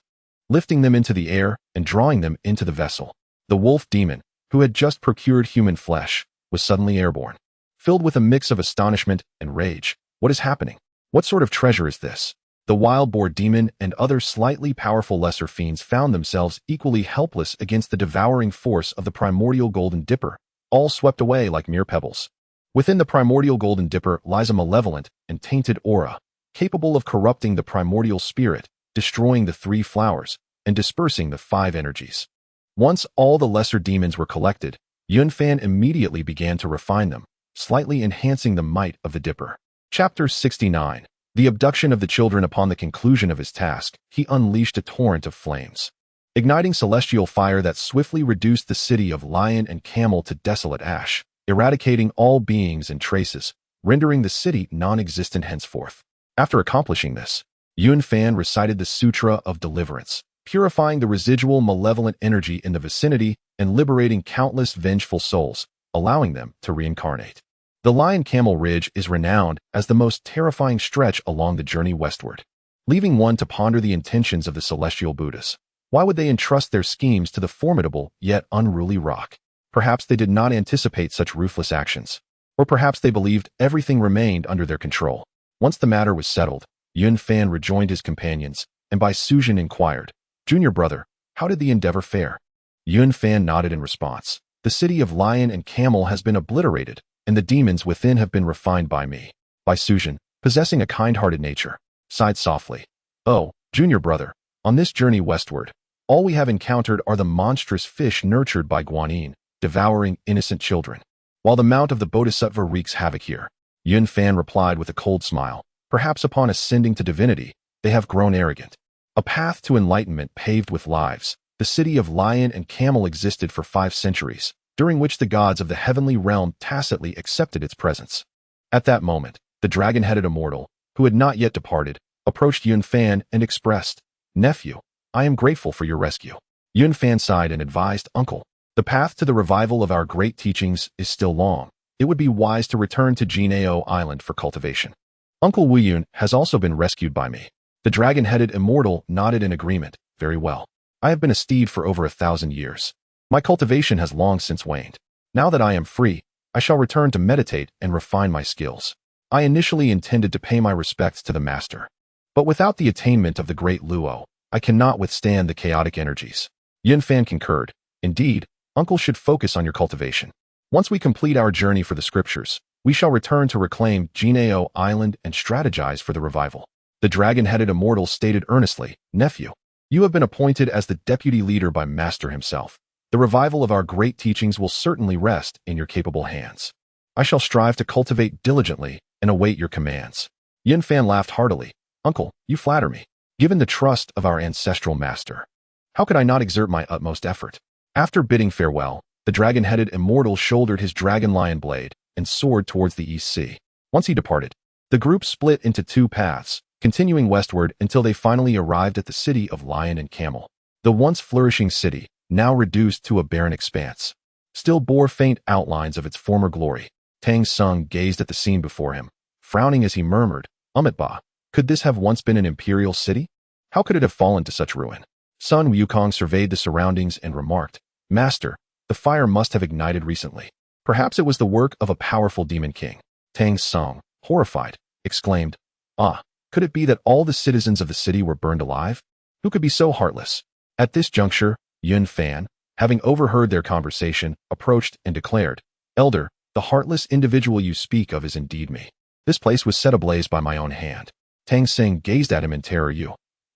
lifting them into the air and drawing them into the vessel. The wolf demon, who had just procured human flesh, was suddenly airborne. Filled with a mix of astonishment and rage, "What is happening? What sort of treasure is this?" The wild boar demon and other slightly powerful lesser fiends found themselves equally helpless against the devouring force of the primordial golden dipper, all swept away like mere pebbles. Within the primordial golden dipper lies a malevolent and tainted aura, capable of corrupting the primordial spirit, destroying the 3 flowers, and dispersing the 5 energies. Once all the lesser demons were collected, Yunfan immediately began to refine them, slightly enhancing the might of the dipper. Chapter 69. The abduction of the children. Upon the conclusion of his task, he unleashed a torrent of flames, igniting celestial fire that swiftly reduced the city of Lion and Camel to desolate ash, eradicating all beings and traces, rendering the city non-existent henceforth. After accomplishing this, Yunfan recited the Sutra of Deliverance, purifying the residual malevolent energy in the vicinity and liberating countless vengeful souls, allowing them to reincarnate. The Lion-Camel Ridge is renowned as the most terrifying stretch along the journey westward, leaving one to ponder the intentions of the celestial Buddhas. Why would they entrust their schemes to the formidable yet unruly rock? Perhaps they did not anticipate such ruthless actions. Or perhaps they believed everything remained under their control. Once the matter was settled, Yun Fan rejoined his companions, and by Suzhen inquired, "Junior brother, how did the endeavor fare?" Yun Fan nodded in response. "The city of Lion and Camel has been obliterated, and the demons within have been refined by me." By Suzhen, possessing a kind-hearted nature, sighed softly. "Oh, junior brother, on this journey westward, all we have encountered are the monstrous fish nurtured by Guanyin, devouring innocent children. While the mount of the Bodhisattva wreaks havoc here." Yun Fan replied with a cold smile. "Perhaps upon ascending to divinity, they have grown arrogant. A path to enlightenment paved with lives. The city of Lion and Camel existed for 5 centuries, during which the gods of the heavenly realm tacitly accepted its presence." At that moment, the dragon-headed immortal, who had not yet departed, approached Yun Fan and expressed, "Nephew, I am grateful for your rescue." Yun Fan sighed and advised, "Uncle, the path to the revival of our great teachings is still long. It would be wise to return to Jinao Island for cultivation. Uncle Wu Yun has also been rescued by me." The dragon-headed immortal nodded in agreement. "Very well. I have been a steed for over 1,000 years. My cultivation has long since waned. Now that I am free, I shall return to meditate and refine my skills. I initially intended to pay my respects to the master, but without the attainment of the great Luo, I cannot withstand the chaotic energies." Yun Fan concurred. "Indeed, Uncle should focus on your cultivation. Once we complete our journey for the scriptures, we shall return to reclaim Jinao Island and strategize for the revival." The dragon-headed immortal stated earnestly, "Nephew, you have been appointed as the deputy leader by Master himself. The revival of our great teachings will certainly rest in your capable hands. I shall strive to cultivate diligently and await your commands." Yun Fan laughed heartily. "Uncle, you flatter me. Given the trust of our ancestral master, how could I not exert my utmost effort?" After bidding farewell, the dragon-headed immortal shouldered his dragon-lion blade and soared towards the East Sea. Once he departed, the group split into 2 paths, continuing westward until they finally arrived at the city of Lion and Camel. The once flourishing city, now reduced to a barren expanse, still bore faint outlines of its former glory. Tang Sung gazed at the scene before him, frowning as he murmured, "Umitba, could this have once been an imperial city? How could it have fallen to such ruin?" Sun Wukong surveyed the surroundings and remarked, "Master, the fire must have ignited recently. Perhaps it was the work of a powerful demon king." Tang Sung, horrified, exclaimed, "Ah, could it be that all the citizens of the city were burned alive? Who could be so heartless?" At this juncture, Yun Fan, having overheard their conversation, approached and declared, "Elder, the heartless individual you speak of is indeed me. This place was set ablaze by my own hand." Tang Sing gazed at him in terror. "You,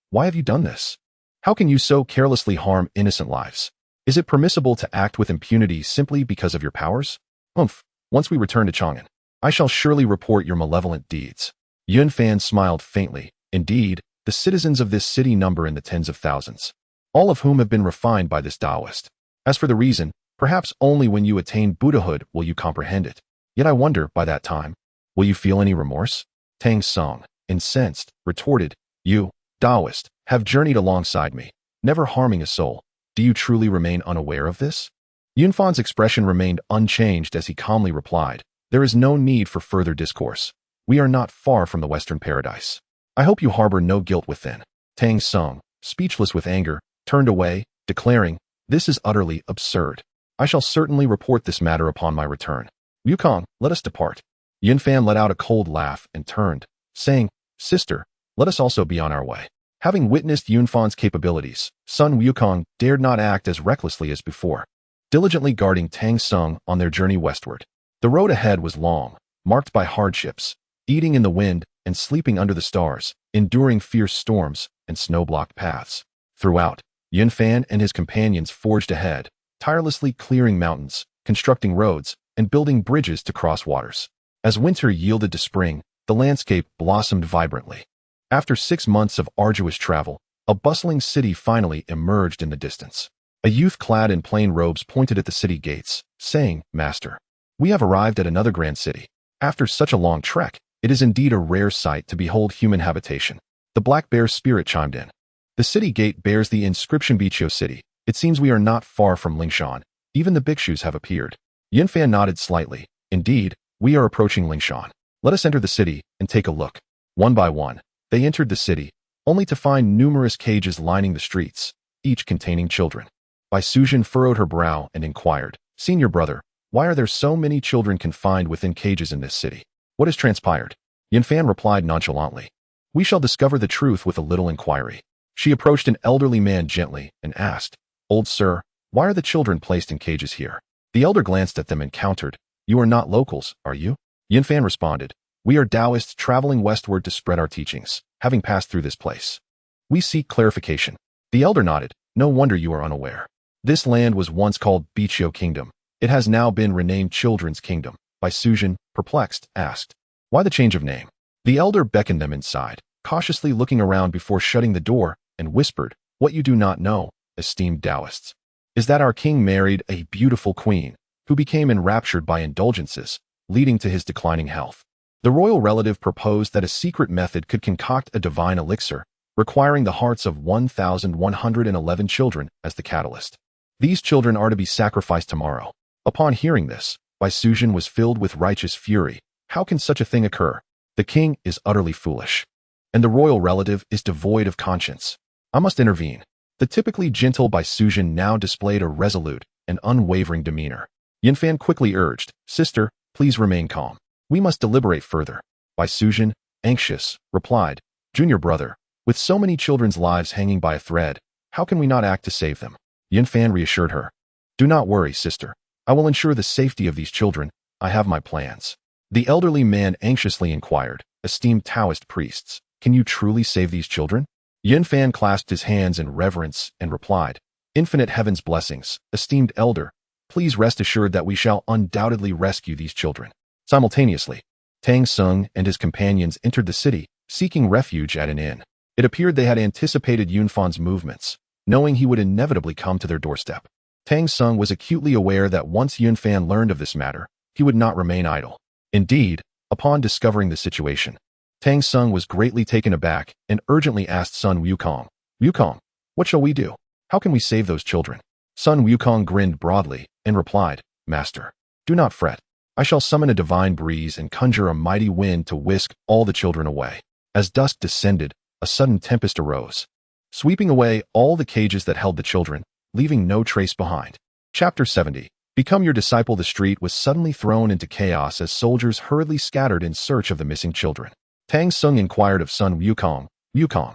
why have you done this? How can you so carelessly harm innocent lives? Is it permissible to act with impunity simply because of your powers? Once we return to Chang'an, I shall surely report your malevolent deeds." Yun Fan smiled faintly. "Indeed, the citizens of this city number in the tens of thousands, all of whom have been refined by this Taoist. As for the reason, perhaps only when you attain Buddhahood will you comprehend it. Yet I wonder, by that time, will you feel any remorse?" Tang Sung, incensed, retorted, "You, Taoist, have journeyed alongside me, never harming a soul. Do you truly remain unaware of this?" Yun Fan's expression remained unchanged as he calmly replied, "There is no need for further discourse. We are not far from the Western paradise. I hope you harbor no guilt within." Tang Sung, speechless with anger, turned away, declaring, "This is utterly absurd. I shall certainly report this matter upon my return. Wukong, let us depart." Yun Fan let out a cold laugh and turned, saying, "Sister, let us also be on our way." Having witnessed Yun Fan's capabilities, Sun Wukong dared not act as recklessly as before, diligently guarding Tang Sung on their journey westward. The road ahead was long, marked by hardships, eating in the wind and sleeping under the stars, enduring fierce storms and snow-blocked paths. Throughout, Yun Fan and his companions forged ahead, tirelessly clearing mountains, constructing roads, and building bridges to cross waters. As winter yielded to spring, the landscape blossomed vibrantly. After 6 months of arduous travel, a bustling city finally emerged in the distance. A youth clad in plain robes pointed at the city gates, saying, "Master, we have arrived at another grand city. After such a long trek, it is indeed a rare sight to behold human habitation." The black bear's spirit chimed in. "The city gate bears the inscription Bicho City. It seems we are not far from Lingshan. Even the bhikshus have appeared." Yun Fan nodded slightly. "Indeed, We are approaching Lingshan. Let us enter the city and take a look. One by one, they entered the city, only to find numerous cages lining the streets, each containing children. Bai Sujin furrowed her brow and inquired, Senior brother, why are there so many children confined within cages in this city? What has transpired? Yunfan replied nonchalantly. We shall discover the truth with a little inquiry. She approached an elderly man gently and asked, Old sir, why are the children placed in cages here? The elder glanced at them and countered, You are not locals, are you? Yunfan responded, We are Taoists traveling westward to spread our teachings, having passed through this place. We seek clarification. The elder nodded, No wonder you are unaware. This land was once called Bichio Kingdom. It has now been renamed Children's Kingdom. Bai Sujin, perplexed, asked, Why the change of name? The elder beckoned them inside, cautiously looking around before shutting the door, and whispered, What you do not know, esteemed Taoists, is that our king married a beautiful queen, who became enraptured by indulgences, leading to his declining health. The royal relative proposed that a secret method could concoct a divine elixir, requiring the hearts of 1,111 children as the catalyst. These children are to be sacrificed tomorrow. Upon hearing this, Bai Sujin was filled with righteous fury. How can such a thing occur? The king is utterly foolish, and the royal relative is devoid of conscience. I must intervene. The typically gentle Bai Sujin now displayed a resolute and unwavering demeanor. Yunfan quickly urged, Sister, please remain calm. We must deliberate further. Bai Sujin, anxious, replied, Junior brother, with so many children's lives hanging by a thread, how can we not act to save them? Yunfan reassured her. Do not worry, sister. I will ensure the safety of these children. I have my plans. The elderly man anxiously inquired, Esteemed Taoist priests, can you truly save these children? Yunfan clasped his hands in reverence and replied, Infinite heaven's blessings, esteemed elder, please rest assured that we shall undoubtedly rescue these children. Simultaneously, Tang Sung and his companions entered the city, seeking refuge at an inn. It appeared they had anticipated Yunfan's movements, knowing he would inevitably come to their doorstep. Tang Sung was acutely aware that once Yunfan learned of this matter, he would not remain idle. Indeed, upon discovering the situation, Tang Sung was greatly taken aback and urgently asked Sun Wukong, Wukong, what shall we do? How can we save those children? Sun Wukong grinned broadly and replied, Master, do not fret. I shall summon a divine breeze and conjure a mighty wind to whisk all the children away. As dusk descended, a sudden tempest arose, sweeping away all the cages that held the children, leaving no trace behind. Chapter 70. Become your disciple. The street was suddenly thrown into chaos as soldiers hurriedly scattered in search of the missing children. Tang Sung inquired of Sun Wukong, Wukong,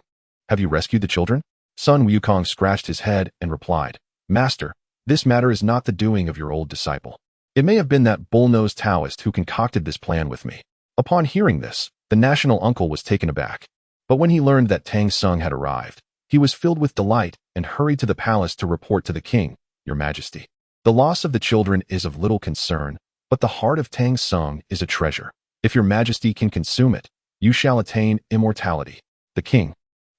have you rescued the children? Sun Wukong scratched his head and replied, Master, this matter is not the doing of your old disciple. It may have been that bull-nosed Taoist who concocted this plan with me. Upon hearing this, the national uncle was taken aback. But when he learned that Tang Sung had arrived, he was filled with delight and hurried to the palace to report to the king, Your Majesty. The loss of the children is of little concern, but the heart of Tang Sung is a treasure. If Your Majesty can consume it, you shall attain immortality. The king,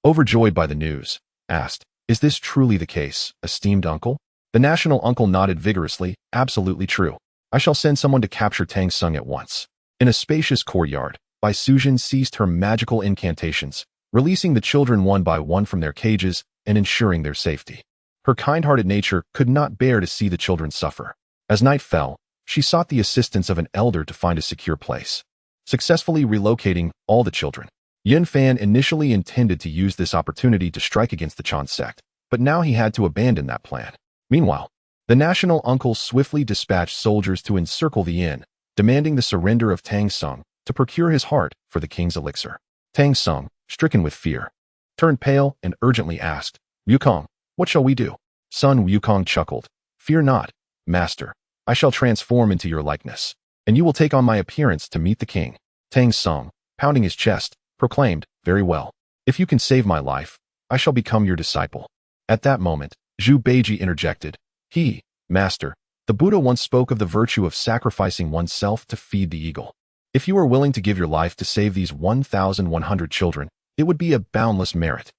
overjoyed by the news, asked, Is this truly the case, esteemed uncle? The national uncle nodded vigorously, Absolutely true. I shall send someone to capture Tang Sung at once. In a spacious courtyard, Bai Sujin ceased her magical incantations, releasing the children one by one from their cages and ensuring their safety. Her kind-hearted nature could not bear to see the children suffer. As night fell, she sought the assistance of an elder to find a secure place, successfully relocating all the children. Yunfan initially intended to use this opportunity to strike against the Chan sect, but now he had to abandon that plan. Meanwhile, the national uncle swiftly dispatched soldiers to encircle the inn, demanding the surrender of Tang Sung to procure his heart for the king's elixir. Tang Sung, stricken with fear, turned pale and urgently asked, Wukong, what shall we do? Sun Wukong chuckled, Fear not, master. I shall transform into your likeness, and you will take on my appearance to meet the king. Tang Sung, pounding his chest, proclaimed, Very well. If you can save my life, I shall become your disciple. At that moment, Zhu Beiji interjected, Master, the Buddha once spoke of the virtue of sacrificing oneself to feed the eagle. If you are willing to give your life to save these 1,100 children, it would be a boundless merit.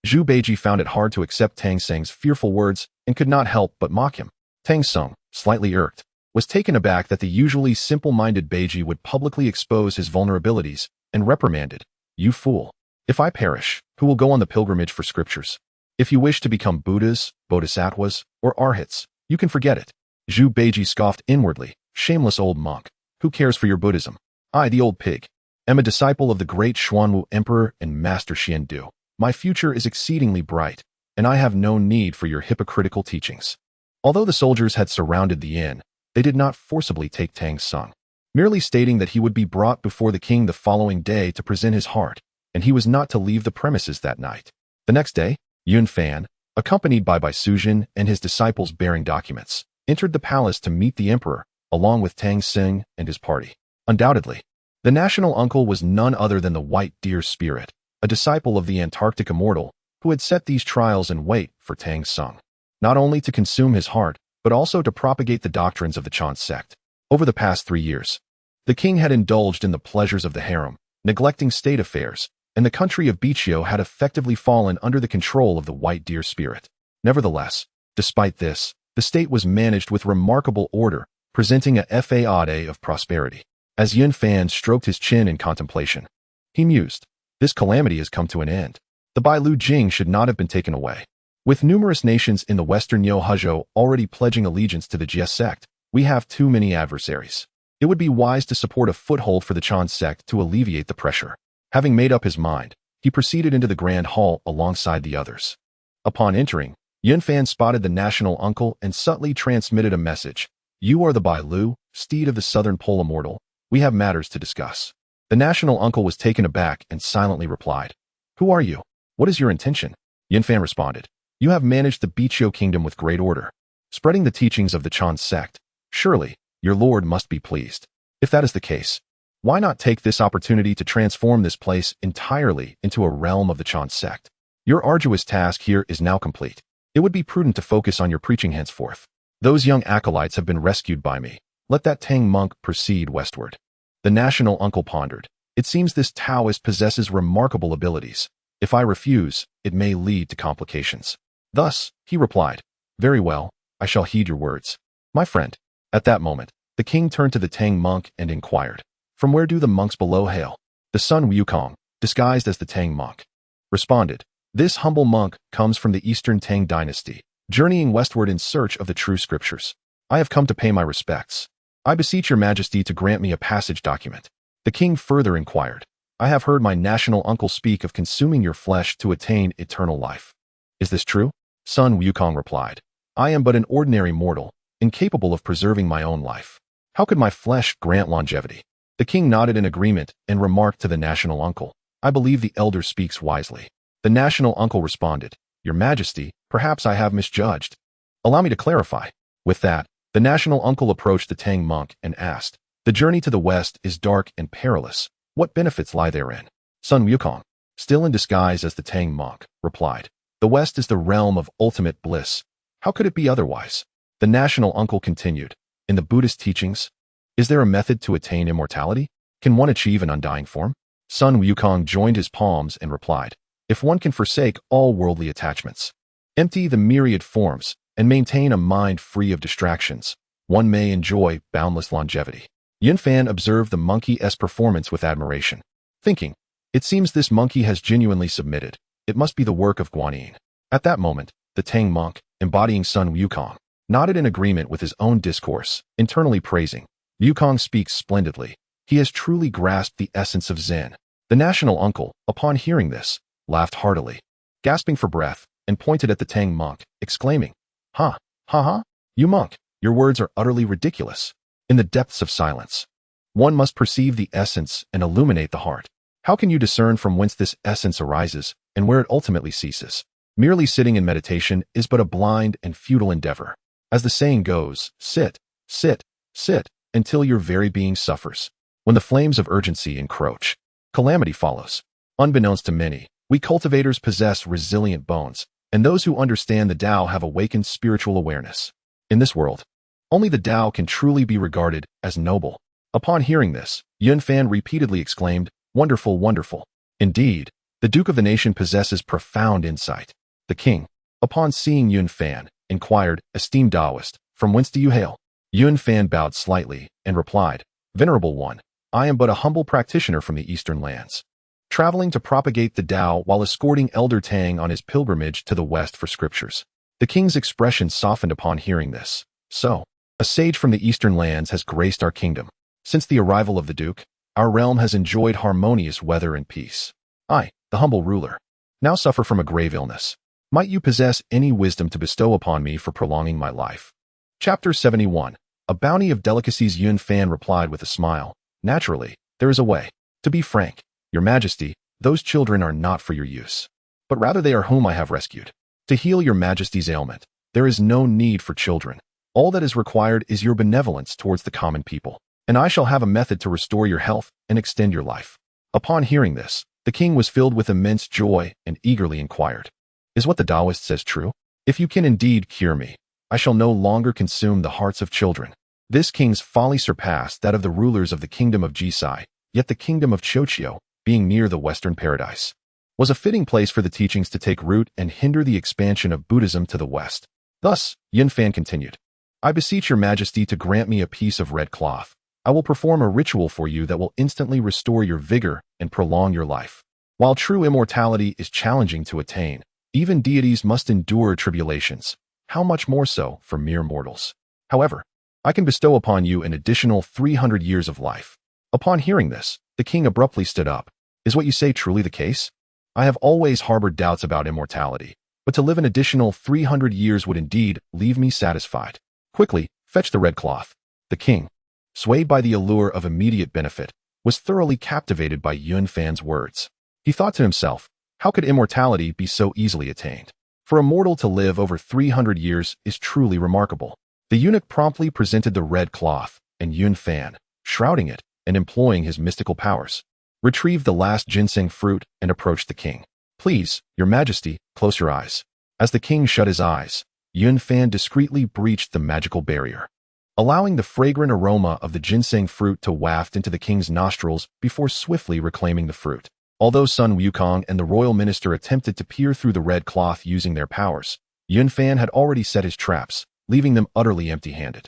Zhu Beiji found it hard to accept Tang Sung's fearful words and could not help but mock him. Tang Sung, slightly irked, was taken aback that the usually simple-minded Beiji would publicly expose his vulnerabilities and reprimanded, You fool. If I perish, who will go on the pilgrimage for scriptures? If you wish to become Buddhas, Bodhisattvas, or Arhats, you can forget it. Zhu Beiji scoffed inwardly, shameless old monk, Who cares for your Buddhism? I, the old pig, am a disciple of the great Xuanwu Emperor and Master Xiandu. My future is exceedingly bright, and I have no need for your hypocritical teachings. Although the soldiers had surrounded the inn, they did not forcibly take Tang Sung, merely stating that he would be brought before the king the following day to present his heart, and he was not to leave the premises that night. The next day, Yun Fan, accompanied by Suzhen and his disciples bearing documents, entered the palace to meet the emperor, along with Tang Sung and his party. Undoubtedly, the national uncle was none other than the White Deer Spirit, a disciple of the Antarctic Immortal, who had set these trials in wait for Tang Sung, not only to consume his heart, but also to propagate the doctrines of the Chan sect. Over the past 3 years, the king had indulged in the pleasures of the harem, neglecting state affairs, and the country of Bichio had effectively fallen under the control of the White Deer Spirit. Nevertheless, despite this, the state was managed with remarkable order, presenting a facade of prosperity. As Yun Fan stroked his chin in contemplation, he mused, "This calamity has come to an end. The Bailu Jing should not have been taken away. With numerous nations in the western Yo-Huzhou already pledging allegiance to the Jie Sect, we have too many adversaries. It would be wise to support a foothold for the Chan sect to alleviate the pressure." Having made up his mind, he proceeded into the grand hall alongside the others. Upon entering, Yun Fan spotted the national uncle and subtly transmitted a message. "You are the Bailu, steed of the southern pole immortal. We have matters to discuss." The national uncle was taken aback and silently replied, "Who are you? What is your intention?" Yun Fan responded, "You have managed the Bichio kingdom with great order, spreading the teachings of the Chan sect. Surely, your lord must be pleased. If that is the case, why not take this opportunity to transform this place entirely into a realm of the Chan sect? Your arduous task here is now complete. It would be prudent to focus on your preaching henceforth. Those young acolytes have been rescued by me. Let that Tang monk proceed westward." The national uncle pondered. "It seems this Taoist possesses remarkable abilities. If I refuse, it may lead to complications." Thus, he replied, "Very well, I shall heed your words, my friend." At that moment, the king turned to the Tang monk and inquired, "From where do the monks below hail?" The Sun Wukong, disguised as the Tang monk, responded, "This humble monk comes from the Eastern Tang dynasty, journeying westward in search of the true scriptures. I have come to pay my respects. I beseech your majesty to grant me a passage document." The king further inquired, "I have heard my national uncle speak of consuming your flesh to attain eternal life. Is this true?" Sun Wukong replied, "I am but an ordinary mortal, incapable of preserving my own life. How could my flesh grant longevity?" The king nodded in agreement and remarked to the national uncle, "I believe the elder speaks wisely." The national uncle responded, "Your majesty, perhaps I have misjudged. Allow me to clarify." With that, the national uncle approached the Tang monk and asked, "The journey to the west is dark and perilous. What benefits lie therein?" Sun Wukong, still in disguise as the Tang monk, replied, "The west is the realm of ultimate bliss. How could it be otherwise?" The national uncle continued, "In the Buddhist teachings, is there a method to attain immortality? Can one achieve an undying form?" Sun Wukong joined his palms and replied, "If one can forsake all worldly attachments, empty the myriad forms, and maintain a mind free of distractions, one may enjoy boundless longevity." Yun Fan observed the monkey's performance with admiration, thinking, "It seems this monkey has genuinely submitted. It must be the work of Guanyin." At that moment, the Tang monk, embodying Sun Wukong, nodded in agreement with his own discourse, internally praising, "Wukong speaks splendidly. He has truly grasped the essence of Zen." The national uncle, upon hearing this, laughed heartily, gasping for breath, and pointed at the Tang monk, exclaiming, "Ha, ha ha, you monk, your words are utterly ridiculous." In the depths of silence, one must perceive the essence and illuminate the heart. How can you discern from whence this essence arises and where it ultimately ceases? Merely sitting in meditation is but a blind and futile endeavor. As the saying goes, sit, sit, sit, until your very being suffers. When the flames of urgency encroach, calamity follows. Unbeknownst to many, we cultivators possess resilient bones, and those who understand the Tao have awakened spiritual awareness. In this world, only the Tao can truly be regarded as noble. Upon hearing this, Yun Fan repeatedly exclaimed, "Wonderful, wonderful." Indeed, the Duke of the Nation possesses profound insight. The king, upon seeing Yun Fan, inquired, "Esteemed Taoist, from whence do you hail?" Yun Fan bowed slightly and replied, "Venerable one, I am but a humble practitioner from the eastern lands, traveling to propagate the Tao while escorting Elder Tang on his pilgrimage to the west for scriptures." The king's expression softened upon hearing this. "So, a sage from the eastern lands has graced our kingdom. Since the arrival of the Duke, our realm has enjoyed harmonious weather and peace. I, the humble ruler, now suffer from a grave illness. Might you possess any wisdom to bestow upon me for prolonging my life? Chapter 71. A bounty of delicacies. Yun Fan replied with a smile. Naturally, there is a way. To be frank, Your Majesty, those children are not for your use, but rather they are whom I have rescued. To heal Your Majesty's ailment, there is no need for children. All that is required is your benevolence towards the common people, and I shall have a method to restore your health and extend your life. Upon hearing this, the king was filled with immense joy and eagerly inquired, Is what the Taoist says true? If you can indeed cure me, I shall no longer consume the hearts of children. This king's folly surpassed that of the rulers of the kingdom of Jie, yet the kingdom of Chochio, being near the western paradise, was a fitting place for the teachings to take root and hinder the expansion of Buddhism to the west. Thus, Yun Fan continued, I beseech Your Majesty to grant me a piece of red cloth. I will perform a ritual for you that will instantly restore your vigor and prolong your life. While true immortality is challenging to attain, even deities must endure tribulations. How much more so for mere mortals? However, I can bestow upon you an additional 300 years of life. Upon hearing this, the king abruptly stood up. Is what you say truly the case? I have always harbored doubts about immortality, but to live an additional 300 years would indeed leave me satisfied. Quickly, fetch the red cloth. The king, swayed by the allure of immediate benefit, was thoroughly captivated by Yun Fan's words. He thought to himself, how could immortality be so easily attained? For a mortal to live over 300 years is truly remarkable. The eunuch promptly presented the red cloth, and Yun Fan, shrouding it and employing his mystical powers, retrieved the last ginseng fruit and approached the king. Please, Your Majesty, close your eyes. As the king shut his eyes, Yun Fan discreetly breached the magical barrier, allowing the fragrant aroma of the ginseng fruit to waft into the king's nostrils before swiftly reclaiming the fruit. Although Sun Wukong and the royal minister attempted to peer through the red cloth using their powers, Yun Fan had already set his traps, leaving them utterly empty-handed.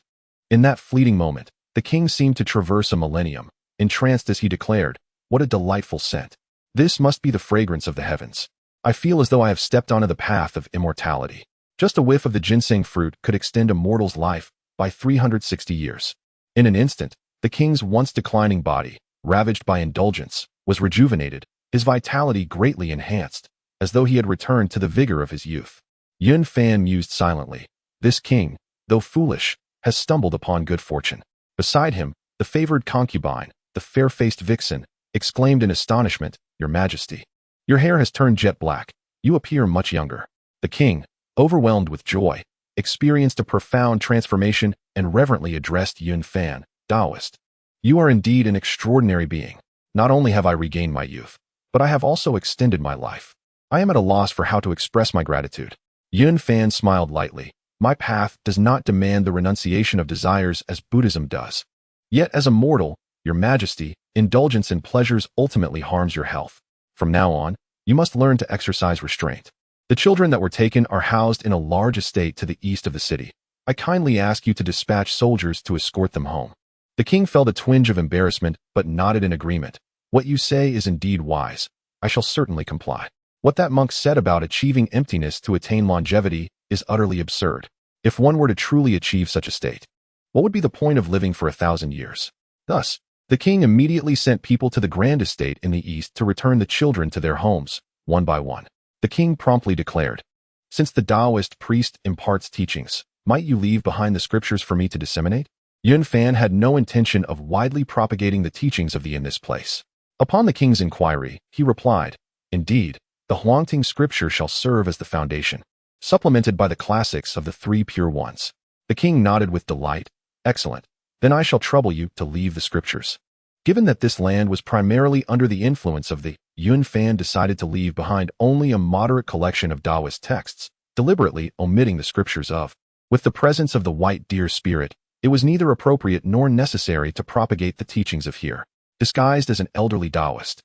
In that fleeting moment, the king seemed to traverse a millennium, entranced as he declared, What a delightful scent! This must be the fragrance of the heavens. I feel as though I have stepped onto the path of immortality. Just a whiff of the ginseng fruit could extend a mortal's life by 360 years. In an instant, the king's once declining body, ravaged by indulgence, was rejuvenated, his vitality greatly enhanced, as though he had returned to the vigor of his youth. Yun Fan mused silently. This king, though foolish, has stumbled upon good fortune. Beside him, the favored concubine, the fair-faced vixen, exclaimed in astonishment, Your Majesty, your hair has turned jet black. You appear much younger. The king, overwhelmed with joy, experienced a profound transformation and reverently addressed Yun Fan, Taoist. You are indeed an extraordinary being. Not only have I regained my youth, but I have also extended my life. I am at a loss for how to express my gratitude. Yun Fan smiled lightly. My path does not demand the renunciation of desires as Buddhism does. Yet as a mortal, Your Majesty, indulgence in pleasures ultimately harms your health. From now on, you must learn to exercise restraint. The children that were taken are housed in a large estate to the east of the city. I kindly ask you to dispatch soldiers to escort them home. The king felt a twinge of embarrassment, but nodded in agreement. What you say is indeed wise. I shall certainly comply. What that monk said about achieving emptiness to attain longevity is utterly absurd. If one were to truly achieve such a state, what would be the point of living for 1,000 years? Thus, the king immediately sent people to the grand estate in the east to return the children to their homes, one by one. The king promptly declared, Since the Taoist priest imparts teachings, might you leave behind the scriptures for me to disseminate? Yun Fan had no intention of widely propagating the teachings of the in this place. Upon the king's inquiry, he replied, Indeed, the Huanghuang scripture shall serve as the foundation, supplemented by the classics of the three pure ones. The king nodded with delight. Excellent. Then I shall trouble you to leave the scriptures. Given that this land was primarily under the influence of the, Yun Fan decided to leave behind only a moderate collection of Taoist texts, deliberately omitting the scriptures of. With the presence of the white deer spirit, it was neither appropriate nor necessary to propagate the teachings of here, disguised as an elderly Taoist.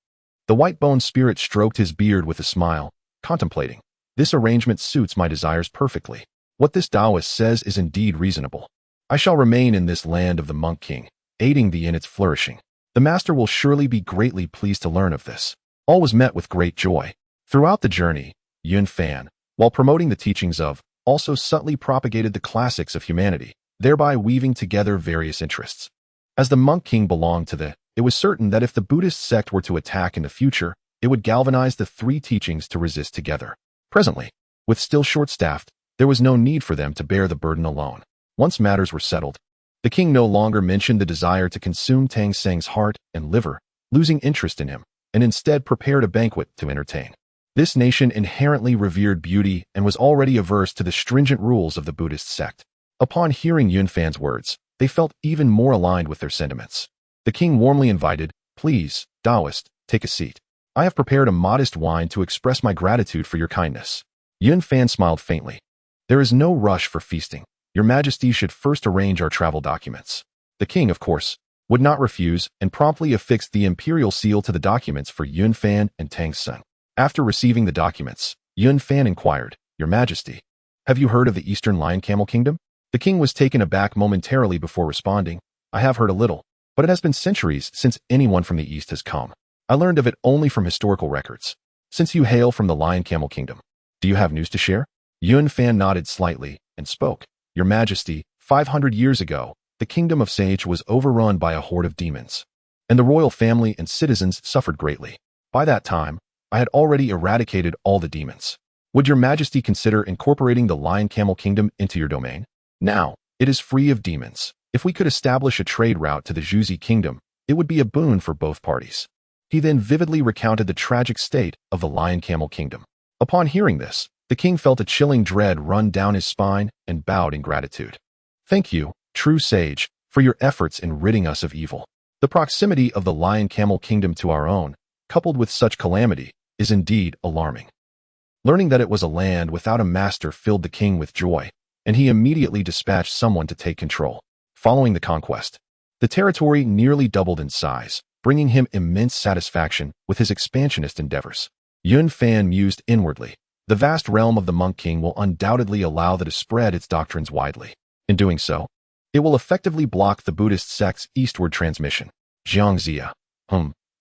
The white-boned spirit stroked his beard with a smile, contemplating. This arrangement suits my desires perfectly. What this Taoist says is indeed reasonable. I shall remain in this land of the monk king, aiding thee in its flourishing. The master will surely be greatly pleased to learn of this. All was met with great joy. Throughout the journey, Yun Fan, while promoting the teachings of, also subtly propagated the classics of humanity, thereby weaving together various interests. As the monk king belonged to it was certain that if the Buddhist sect were to attack in the future, it would galvanize the three teachings to resist together. Presently, with still short-staffed, there was no need for them to bear the burden alone. Once matters were settled, the king no longer mentioned the desire to consume Tang Seng's heart and liver, losing interest in him, and instead prepared a banquet to entertain. This nation inherently revered beauty and was already averse to the stringent rules of the Buddhist sect. Upon hearing Yunfan's words, they felt even more aligned with their sentiments. The king warmly invited, "Please, Taoist, take a seat. I have prepared a modest wine to express my gratitude for your kindness." Yunfan smiled faintly. "There is no rush for feasting. Your Majesty should first arrange our travel documents." The king, of course, would not refuse and promptly affixed the imperial seal to the documents for Yunfan and Tang Seng. After receiving the documents, Yunfan inquired, "Your Majesty, have you heard of the Eastern Lion Camel Kingdom?" The king was taken aback momentarily before responding, "I have heard a little, but it has been centuries since anyone from the East has come. I learned of it only from historical records. Since you hail from the Lion Camel Kingdom, do you have news to share?" Yunfan nodded slightly and spoke, "Your Majesty, 500 years ago, the kingdom of Sage was overrun by a horde of demons, and the royal family and citizens suffered greatly. By that time, I had already eradicated all the demons. Would your Majesty consider incorporating the Lion Camel Kingdom into your domain? Now, it is free of demons. If we could establish a trade route to the Zhuzi Kingdom, it would be a boon for both parties." He then vividly recounted the tragic state of the Lion Camel Kingdom. Upon hearing this, the king felt a chilling dread run down his spine and bowed in gratitude. "Thank you, true sage, for your efforts in ridding us of evil. The proximity of the Lion Camel Kingdom to our own, coupled with such calamity, is indeed alarming." Learning that it was a land without a master filled the king with joy, and he immediately dispatched someone to take control. Following the conquest, the territory nearly doubled in size, bringing him immense satisfaction with his expansionist endeavors. Yunfan mused inwardly, "The vast realm of the monk king will undoubtedly allow it to spread its doctrines widely. In doing so, it will effectively block the Buddhist sect's eastward transmission. Jiangxia.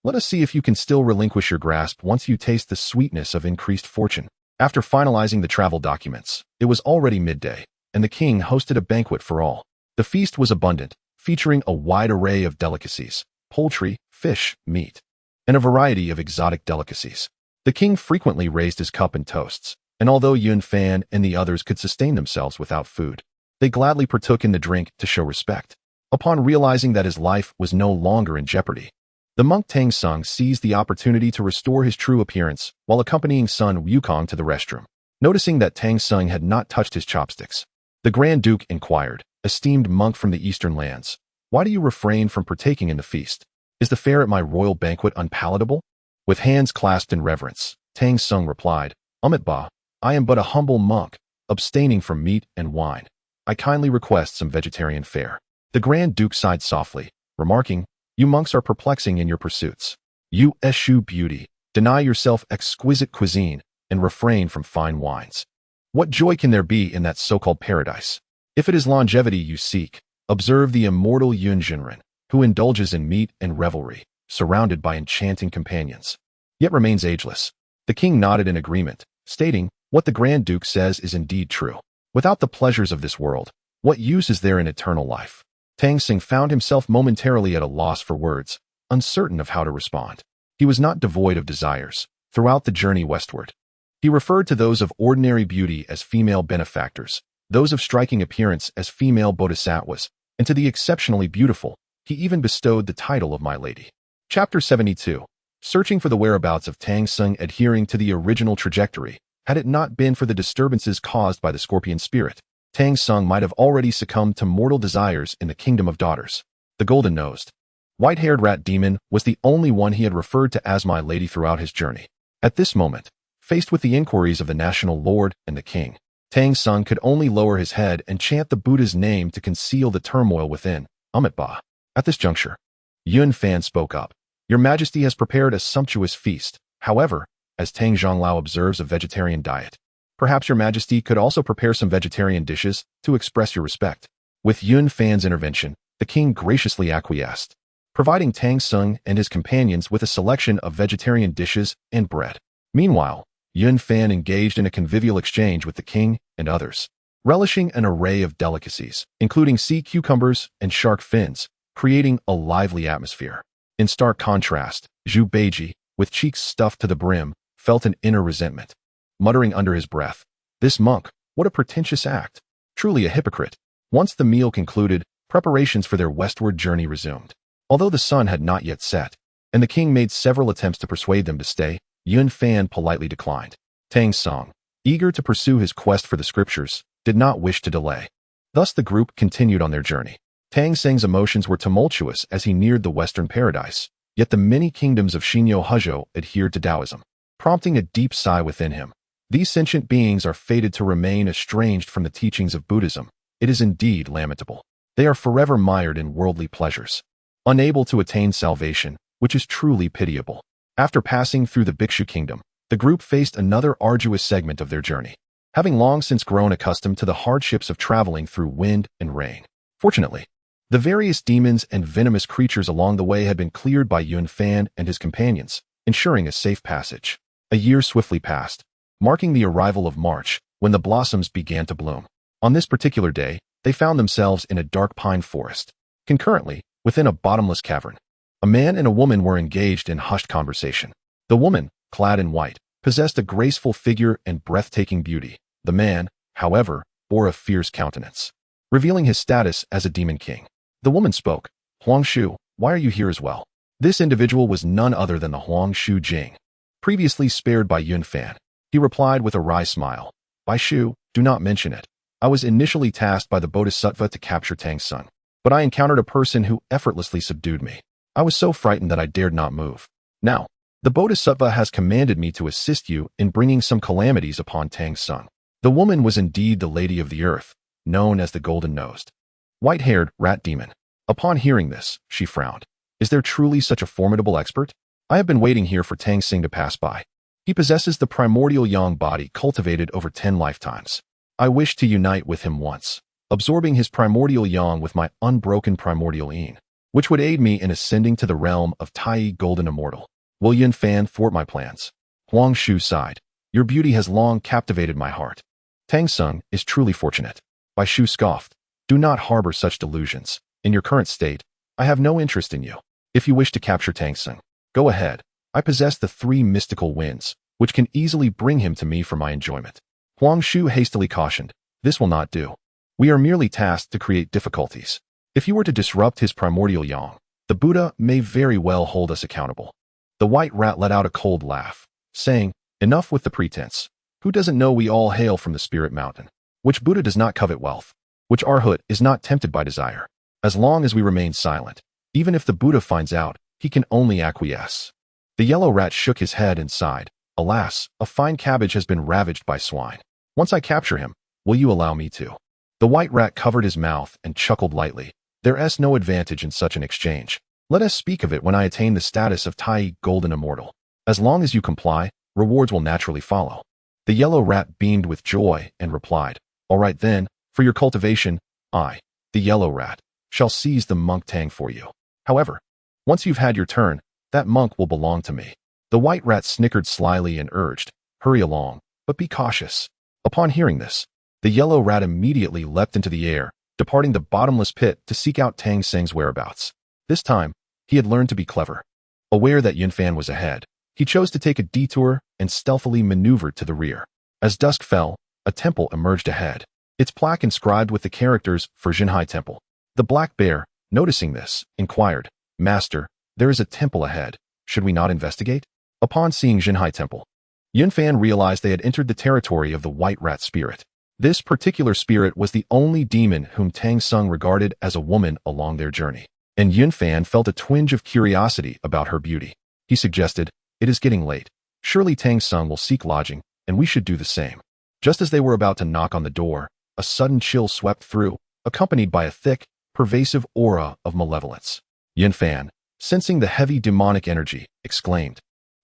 Let us see if you can still relinquish your grasp once you taste the sweetness of increased fortune." After finalizing the travel documents, it was already midday, and the king hosted a banquet for all. The feast was abundant, featuring a wide array of delicacies, poultry, fish, meat, and a variety of exotic delicacies. The king frequently raised his cup in toasts, and although Yunfan and the others could sustain themselves without food, they gladly partook in the drink to show respect. Upon realizing that his life was no longer in jeopardy, the monk Tang Seng seized the opportunity to restore his true appearance while accompanying Sun Wukong to the restroom. Noticing that Tang Seng had not touched his chopsticks, the Grand Duke inquired, "Esteemed monk from the eastern lands, why do you refrain from partaking in the feast? Is the fare at my royal banquet unpalatable?" With hands clasped in reverence, Tang Seng replied, "Ba, I am but a humble monk, abstaining from meat and wine. I kindly request some vegetarian fare." The Grand Duke sighed softly, remarking, "You monks are perplexing in your pursuits. You eschew beauty, deny yourself exquisite cuisine, and refrain from fine wines. What joy can there be in that so-called paradise? If it is longevity you seek, observe the immortal Yun Jinren, who indulges in meat and revelry, surrounded by enchanting companions, yet remains ageless." The king nodded in agreement, stating, "What the Grand Duke says is indeed true. Without the pleasures of this world, what use is there in eternal life?" Tang Seng found himself momentarily at a loss for words, uncertain of how to respond. He was not devoid of desires. Throughout the journey westward, he referred to those of ordinary beauty as female benefactors, those of striking appearance as female bodhisattvas, and to the exceptionally beautiful, he even bestowed the title of My Lady. Chapter 72. Searching for the whereabouts of Tang Seng adhering to the original trajectory, had it not been for the disturbances caused by the scorpion spirit, Tang Seng might have already succumbed to mortal desires in the kingdom of daughters. The golden-nosed, white-haired rat demon was the only one he had referred to as My Lady throughout his journey. At this moment, faced with the inquiries of the national lord and the king, Tang Seng could only lower his head and chant the Buddha's name to conceal the turmoil within. Ba. At this juncture, Yunfan spoke up. "Your Majesty has prepared a sumptuous feast. However, as Tang Zhonglao observes a vegetarian diet, perhaps your Majesty could also prepare some vegetarian dishes to express your respect." With Yunfan's intervention, the king graciously acquiesced, providing Tang Seng and his companions with a selection of vegetarian dishes and bread. Meanwhile, Yunfan engaged in a convivial exchange with the king and others. Relishing an array of delicacies, including sea cucumbers and shark fins, creating a lively atmosphere. In stark contrast, Zhu Beiji, with cheeks stuffed to the brim, felt an inner resentment. Muttering under his breath, "This monk, what a pretentious act. Truly a hypocrite." Once the meal concluded, preparations for their westward journey resumed. Although the sun had not yet set, and the king made several attempts to persuade them to stay, Yun Fan politely declined. Tang Song, eager to pursue his quest for the scriptures, did not wish to delay. Thus the group continued on their journey. Tang Seng's emotions were tumultuous as he neared the western paradise, yet the many kingdoms of Xinyo Hezhou adhered to Taoism, prompting a deep sigh within him. These sentient beings are fated to remain estranged from the teachings of Buddhism. It is indeed lamentable. They are forever mired in worldly pleasures, unable to attain salvation, which is truly pitiable. After passing through the Bhikshu kingdom, the group faced another arduous segment of their journey, having long since grown accustomed to the hardships of traveling through wind and rain. Fortunately, the various demons and venomous creatures along the way had been cleared by Yun Fan and his companions, ensuring a safe passage. A year swiftly passed, marking the arrival of March, when the blossoms began to bloom. On this particular day, they found themselves in a dark pine forest. Concurrently, within a bottomless cavern, a man and a woman were engaged in hushed conversation. The woman, clad in white, possessed a graceful figure and breathtaking beauty. The man, however, bore a fierce countenance, revealing his status as a demon king. The woman spoke. "Huangshu, why are you here as well?" This individual was none other than the Huangshu Jing, previously spared by Yun Fan. He replied with a wry smile. "Bai Shu, do not mention it. I was initially tasked by the Bodhisattva to capture Tang Sun, but I encountered a person who effortlessly subdued me. I was so frightened that I dared not move. Now, the Bodhisattva has commanded me to assist you in bringing some calamities upon Tang Sun." The woman was indeed the Lady of the Earth, known as the Golden-Nosed, white-haired rat demon. Upon hearing this, she frowned. "Is there truly such a formidable expert? I have been waiting here for Tang Sing to pass by. He possesses the primordial yang body cultivated over 10 lifetimes. I wish to unite with him once, absorbing his primordial yang with my unbroken primordial yin, which would aid me in ascending to the realm of Tai Golden Immortal. Will Yun Fan thwart my plans?" Huang Shu sighed. "Your beauty has long captivated my heart. Tang Sung is truly fortunate." Bai Shu scoffed. "Do not harbor such delusions. In your current state, I have no interest in you. If you wish to capture Tang Sung, go ahead. I possess the 3 mystical winds, which can easily bring him to me for my enjoyment." Huang Shu hastily cautioned. "This will not do. We are merely tasked to create difficulties. If you were to disrupt his primordial yang, the Buddha may very well hold us accountable." The white rat let out a cold laugh, saying, "Enough with the pretense. Who doesn't know we all hail from the spirit mountain? Which Buddha does not covet wealth? Which Arhat is not tempted by desire? As long as we remain silent, even if the Buddha finds out, he can only acquiesce." The yellow rat shook his head and sighed. "Alas, a fine cabbage has been ravaged by swine. Once I capture him, will you allow me to?" The white rat covered his mouth and chuckled lightly. "There is no advantage in such an exchange. Let us speak of it when I attain the status of Tai Golden Immortal. As long as you comply, rewards will naturally follow." The yellow rat beamed with joy and replied, "All right then, for your cultivation, I, the yellow rat, shall seize the monk Tang for you. However, once you've had your turn, that monk will belong to me." The white rat snickered slyly and urged, "Hurry along, but be cautious." Upon hearing this, the yellow rat immediately leapt into the air, departing the bottomless pit to seek out Tang Seng's whereabouts. This time, he had learned to be clever. Aware that Yun Fan was ahead, he chose to take a detour and stealthily maneuvered to the rear. As dusk fell, a temple emerged ahead, its plaque inscribed with the characters for Jinhai Temple. The black bear, noticing this, inquired, "Master, there is a temple ahead. Should we not investigate?" Upon seeing Jinhai Temple, Yun Fan realized they had entered the territory of the white rat spirit. This particular spirit was the only demon whom Tang Sung regarded as a woman along their journey, and Yun Fan felt a twinge of curiosity about her beauty. He suggested, "It is getting late. Surely Tang Sung will seek lodging, and we should do the same." Just as they were about to knock on the door, a sudden chill swept through, accompanied by a thick, pervasive aura of malevolence. Yun Fan, sensing the heavy demonic energy, exclaimed,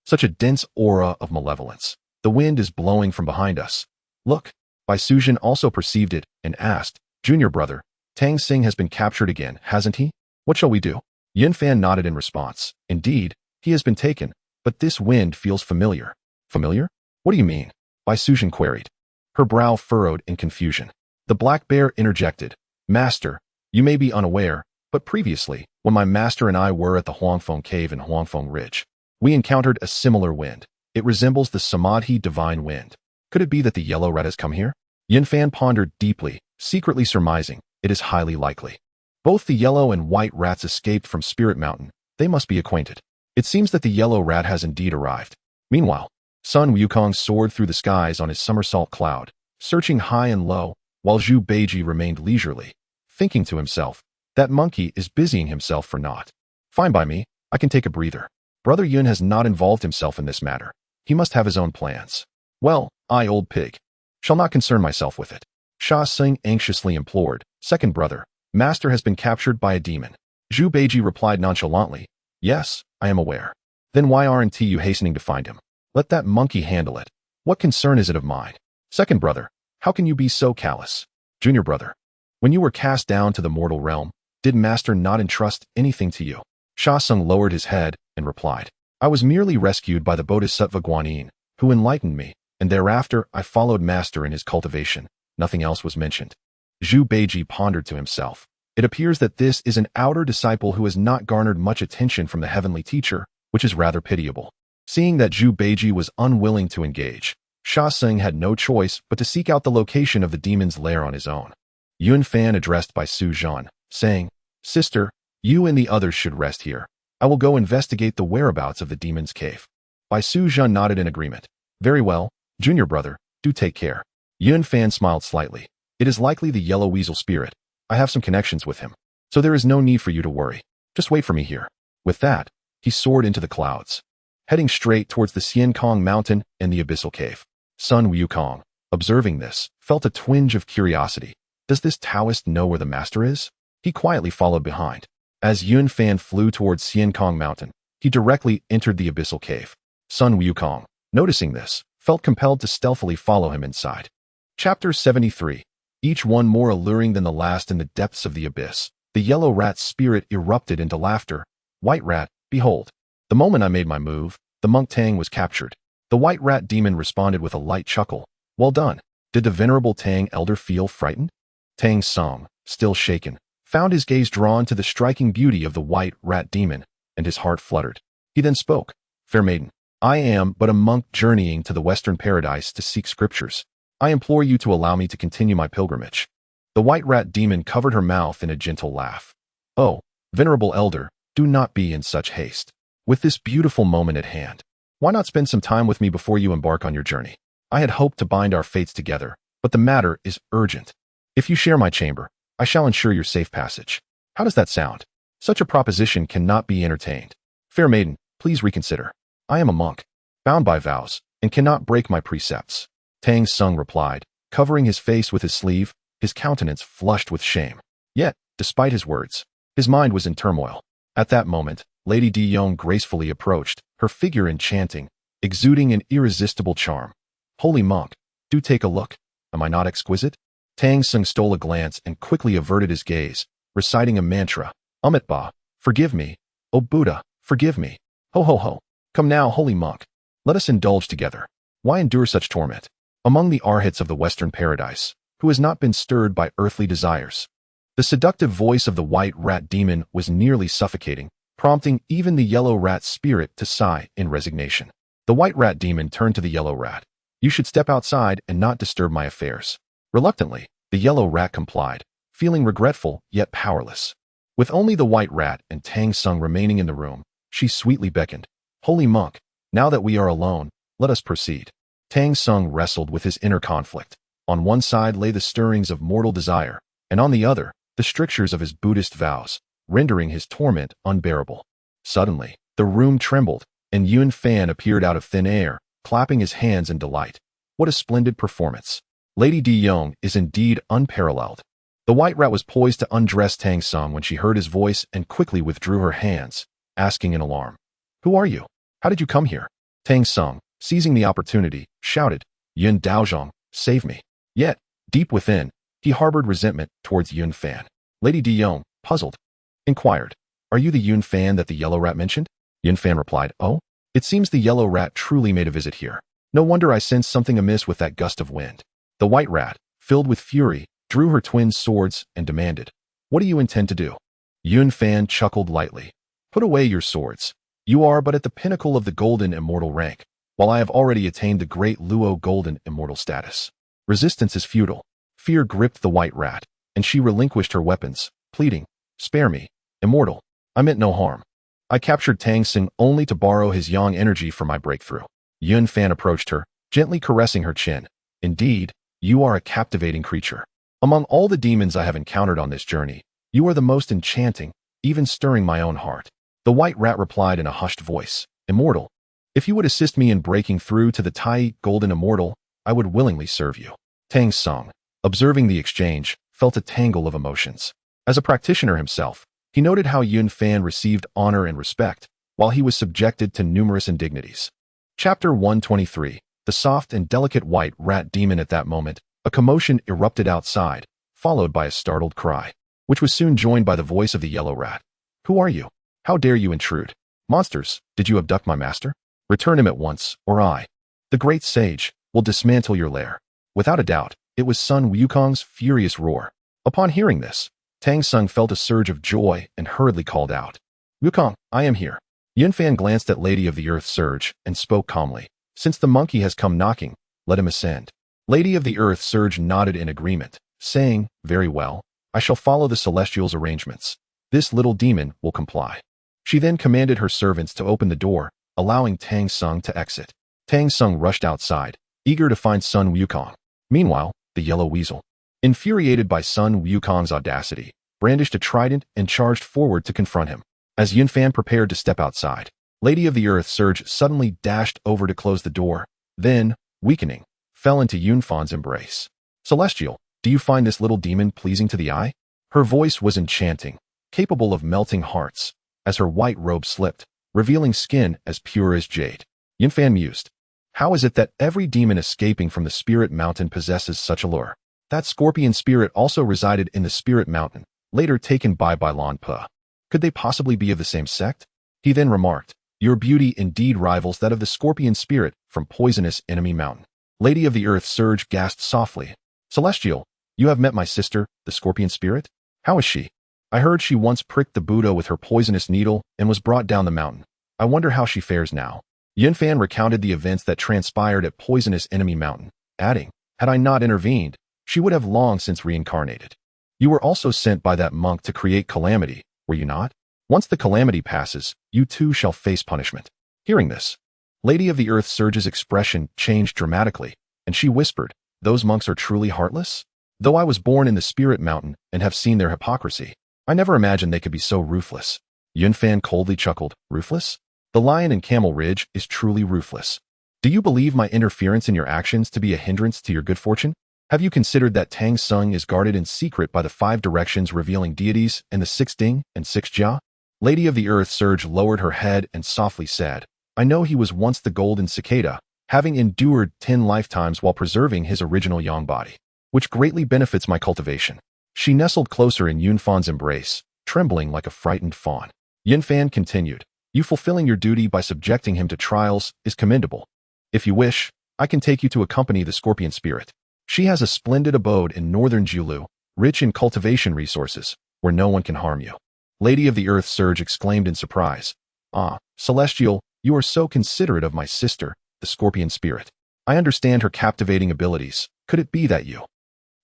"Such a dense aura of malevolence. The wind is blowing from behind us. Look." Bai Sujin also perceived it and asked, "Junior brother, Tang Sing has been captured again, hasn't he? What shall we do?" Yun Fan nodded in response. "Indeed, he has been taken, but this wind feels familiar." "Familiar? What do you mean?" Bai Sujin queried, her brow furrowed in confusion. The black bear interjected, "Master, you may be unaware, but previously, When my master and I were at the Huanghuang cave in Huanghuang Ridge, we encountered a similar wind. It resembles the Samadhi divine wind. Could it be that the yellow rat has come here? Yunfan pondered deeply, secretly surmising, it is highly likely. Both the yellow and white rats escaped from Spirit Mountain. They must be acquainted. It seems that the yellow rat has indeed arrived. Meanwhile, Sun Wukong soared through the skies on his somersault cloud, searching high and low, while Zhu Beiji remained leisurely, thinking to himself, that monkey is busying himself for naught. Fine by me, I can take a breather. Brother Yun has not involved himself in this matter. He must have his own plans. Well, I, old pig, shall not concern myself with it. Sha Xing anxiously implored, second brother, master has been captured by a demon. Zhu Beiji replied nonchalantly, yes, I am aware. Then why aren't you hastening to find him? Let that monkey handle it. What concern is it of mine? Second brother, how can you be so callous? Junior brother, when you were cast down to the mortal realm, did master not entrust anything to you? Sha Xing lowered his head and replied, I was merely rescued by the Bodhisattva Guanyin, who enlightened me, and thereafter I followed master in his cultivation. Nothing else was mentioned. Zhu Beiji pondered to himself. It appears that this is an outer disciple who has not garnered much attention from the heavenly teacher, which is rather pitiable. Seeing that Zhu Beiji was unwilling to engage, Sha Xing had no choice but to seek out the location of the demon's lair on his own. Yun Fan addressed by Su Zhan, saying, Sister, you and the others should rest here. I will go investigate the whereabouts of the demon's cave. Bai Su Zhan nodded in agreement. Very well, junior brother, do take care. Yun Fan smiled slightly. It is likely the yellow weasel spirit. I have some connections with him, so there is no need for you to worry. Just wait for me here. With that, he soared into the clouds, heading straight towards the Xiankong mountain and the abyssal cave. Sun Wukong, observing this, felt a twinge of curiosity. Does this Taoist know where the master is? He quietly followed behind. As Yun Fan flew towards Xiankong mountain, he directly entered the abyssal cave. Sun Wukong, noticing this, felt compelled to stealthily follow him inside. Chapter 73. Each one more alluring than the last in the depths of the abyss. The yellow rat's spirit erupted into laughter. White rat, behold. The moment I made my move, the monk Tang was captured. The white rat demon responded with a light chuckle. Well done. Did the venerable Tang elder feel frightened? Tang Song, still shaken, found his gaze drawn to the striking beauty of the white rat demon, and his heart fluttered. He then spoke. Fair maiden, I am but a monk journeying to the western paradise to seek scriptures. I implore you to allow me to continue my pilgrimage. The white rat demon covered her mouth in a gentle laugh. Oh, venerable elder, do not be in such haste. With this beautiful moment at hand, why not spend some time with me before you embark on your journey? I had hoped to bind our fates together, but the matter is urgent. If you share my chamber, I shall ensure your safe passage. How does that sound? Such a proposition cannot be entertained. Fair maiden, please reconsider. I am a monk, bound by vows, and cannot break my precepts. Tang Sung replied, covering his face with his sleeve, his countenance flushed with shame. Yet, despite his words, his mind was in turmoil. At that moment, Lady Di Yong gracefully approached, her figure enchanting, exuding an irresistible charm. Holy monk, do take a look. Am I not exquisite? Tang Sung stole a glance and quickly averted his gaze, reciting a mantra. Amitba, forgive me. O Buddha, forgive me. Ho ho ho. Come now, holy monk. Let us indulge together. Why endure such torment? Among the arhats of the western paradise, who has not been stirred by earthly desires. The seductive voice of the white rat demon was nearly suffocating, prompting even the yellow rat's spirit to sigh in resignation. The white rat demon turned to the yellow rat. You should step outside and not disturb my affairs. Reluctantly, the yellow rat complied, feeling regretful yet powerless. With only the white rat and Tang Sung remaining in the room, she sweetly beckoned. Holy monk, now that we are alone, let us proceed. Tang Sung wrestled with his inner conflict. On one side lay the stirrings of mortal desire, and on the other, the strictures of his Buddhist vows, rendering his torment unbearable. Suddenly, the room trembled, and Yun Fan appeared out of thin air, clapping his hands in delight. What a splendid performance. Lady Di Yong is indeed unparalleled. The white rat was poised to undress Tang Sung when she heard his voice and quickly withdrew her hands, asking in alarm, Who are you? How did you come here? Tang Sung, seizing the opportunity, shouted, Yun Daozhong, save me. Yet, deep within, he harbored resentment towards Yun Fan. Lady Di Yong, puzzled, inquired, Are you the Yun Fan that the yellow rat mentioned? Yun Fan replied, Oh, it seems the yellow rat truly made a visit here. No wonder I sensed something amiss with that gust of wind. The white rat, filled with fury, drew her twin swords and demanded, What do you intend to do? Yun Fan chuckled lightly. Put away your swords. You are but at the pinnacle of the golden immortal rank, while I have already attained the great Luo golden immortal status. Resistance is futile. Fear gripped the white rat, and she relinquished her weapons, pleading, "Spare me, immortal. I meant no harm. I captured Tang Xing only to borrow his yang energy for my breakthrough." Yun Fan approached her, gently caressing her chin. "Indeed, you are a captivating creature. Among all the demons I have encountered on this journey, you are the most enchanting, even stirring my own heart." The white rat replied in a hushed voice, "Immortal, if you would assist me in breaking through to the Tai Golden Immortal, I would willingly serve you." Tang Xing, observing the exchange, felt a tangle of emotions. As a practitioner himself, he noted how Yun Fan received honor and respect, while he was subjected to numerous indignities. Chapter 123. The soft and delicate white rat demon. At that moment, a commotion erupted outside, followed by a startled cry, which was soon joined by the voice of the yellow rat. "Who are you? How dare you intrude? Monsters, did you abduct my master? Return him at once, or I, the great sage, will dismantle your lair." Without a doubt, it was Sun Wukong's furious roar. Upon hearing this, Tang Xing felt a surge of joy and hurriedly called out, "Wukong, I am here." Yun Fan glanced at Lady of the Earth Surge and spoke calmly, "Since the monkey has come knocking, let him ascend." Lady of the Earth Surge nodded in agreement, saying, "Very well, I shall follow the Celestial's arrangements. This little demon will comply." She then commanded her servants to open the door, allowing Tang Xing to exit. Tang Xing rushed outside, eager to find Sun Wukong. Meanwhile, the yellow weasel, infuriated by Sun Wukong's audacity, brandished a trident and charged forward to confront him. As Yun Fan prepared to step outside, Lady of the Earth Surge suddenly dashed over to close the door, then, weakening, fell into Yun Fan's embrace. "Celestial, do you find this little demon pleasing to the eye?" Her voice was enchanting, capable of melting hearts, as her white robe slipped, revealing skin as pure as jade. Yun Fan mused, "How is it that every demon escaping from the Spirit Mountain possesses such allure?" That scorpion spirit also resided in the Spirit Mountain, later taken by Bailan Pe. Could they possibly be of the same sect? He then remarked, "Your beauty indeed rivals that of the scorpion spirit from poisonous Enemy Mountain." Lady of the Earth Surge gasped softly, "Celestial, you have met my sister, the scorpion spirit? How is she? I heard she once pricked the Buddha with her poisonous needle and was brought down the mountain. I wonder how she fares now." Yun Fan recounted the events that transpired at poisonous Enemy Mountain, adding, "Had I not intervened, she would have long since reincarnated. You were also sent by that monk to create calamity, were you not? Once the calamity passes, you too shall face punishment." Hearing this, Lady of the Earth Surge's expression changed dramatically, and she whispered, "Those monks are truly heartless? Though I was born in the Spirit Mountain and have seen their hypocrisy, I never imagined they could be so ruthless." Yun Fan coldly chuckled, "Ruthless? The lion in Camel Ridge is truly ruthless. Do you believe my interference in your actions to be a hindrance to your good fortune? Have you considered that Tang Xing is guarded in secret by the 5 directions revealing deities and the 6 Ding and 6 Jia?" Lady of the Earth Surge lowered her head and softly said, "I know he was once the golden cicada, having endured 10 lifetimes while preserving his original yang body, which greatly benefits my cultivation." She nestled closer in Yun Fan's embrace, trembling like a frightened fawn. Yun Fan continued, "You fulfilling your duty by subjecting him to trials is commendable. If you wish, I can take you to accompany the scorpion spirit. She has a splendid abode in northern Jiulu, rich in cultivation resources, where no one can harm you." Lady of the Earth Surge exclaimed in surprise, "Ah, Celestial, you are so considerate of my sister, the scorpion spirit. I understand her captivating abilities. Could it be that you—"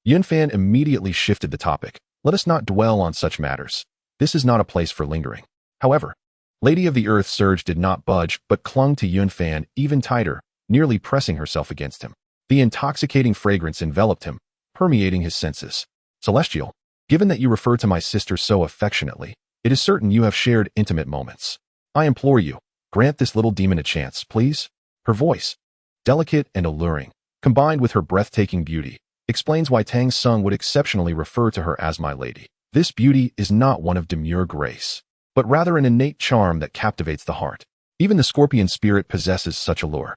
Yun Fan immediately shifted the topic. "Let us not dwell on such matters. This is not a place for lingering." However, Lady of the Earth Surge did not budge but clung to Yun Fan even tighter, nearly pressing herself against him. The intoxicating fragrance enveloped him, permeating his senses. "Celestial, given that you refer to my sister so affectionately, it is certain you have shared intimate moments. I implore you, grant this little demon a chance, please." Her voice, delicate and alluring, combined with her breathtaking beauty, explains why Tang Xing would exceptionally refer to her as my lady. This beauty is not one of demure grace, but rather an innate charm that captivates the heart. Even the scorpion spirit possesses such allure.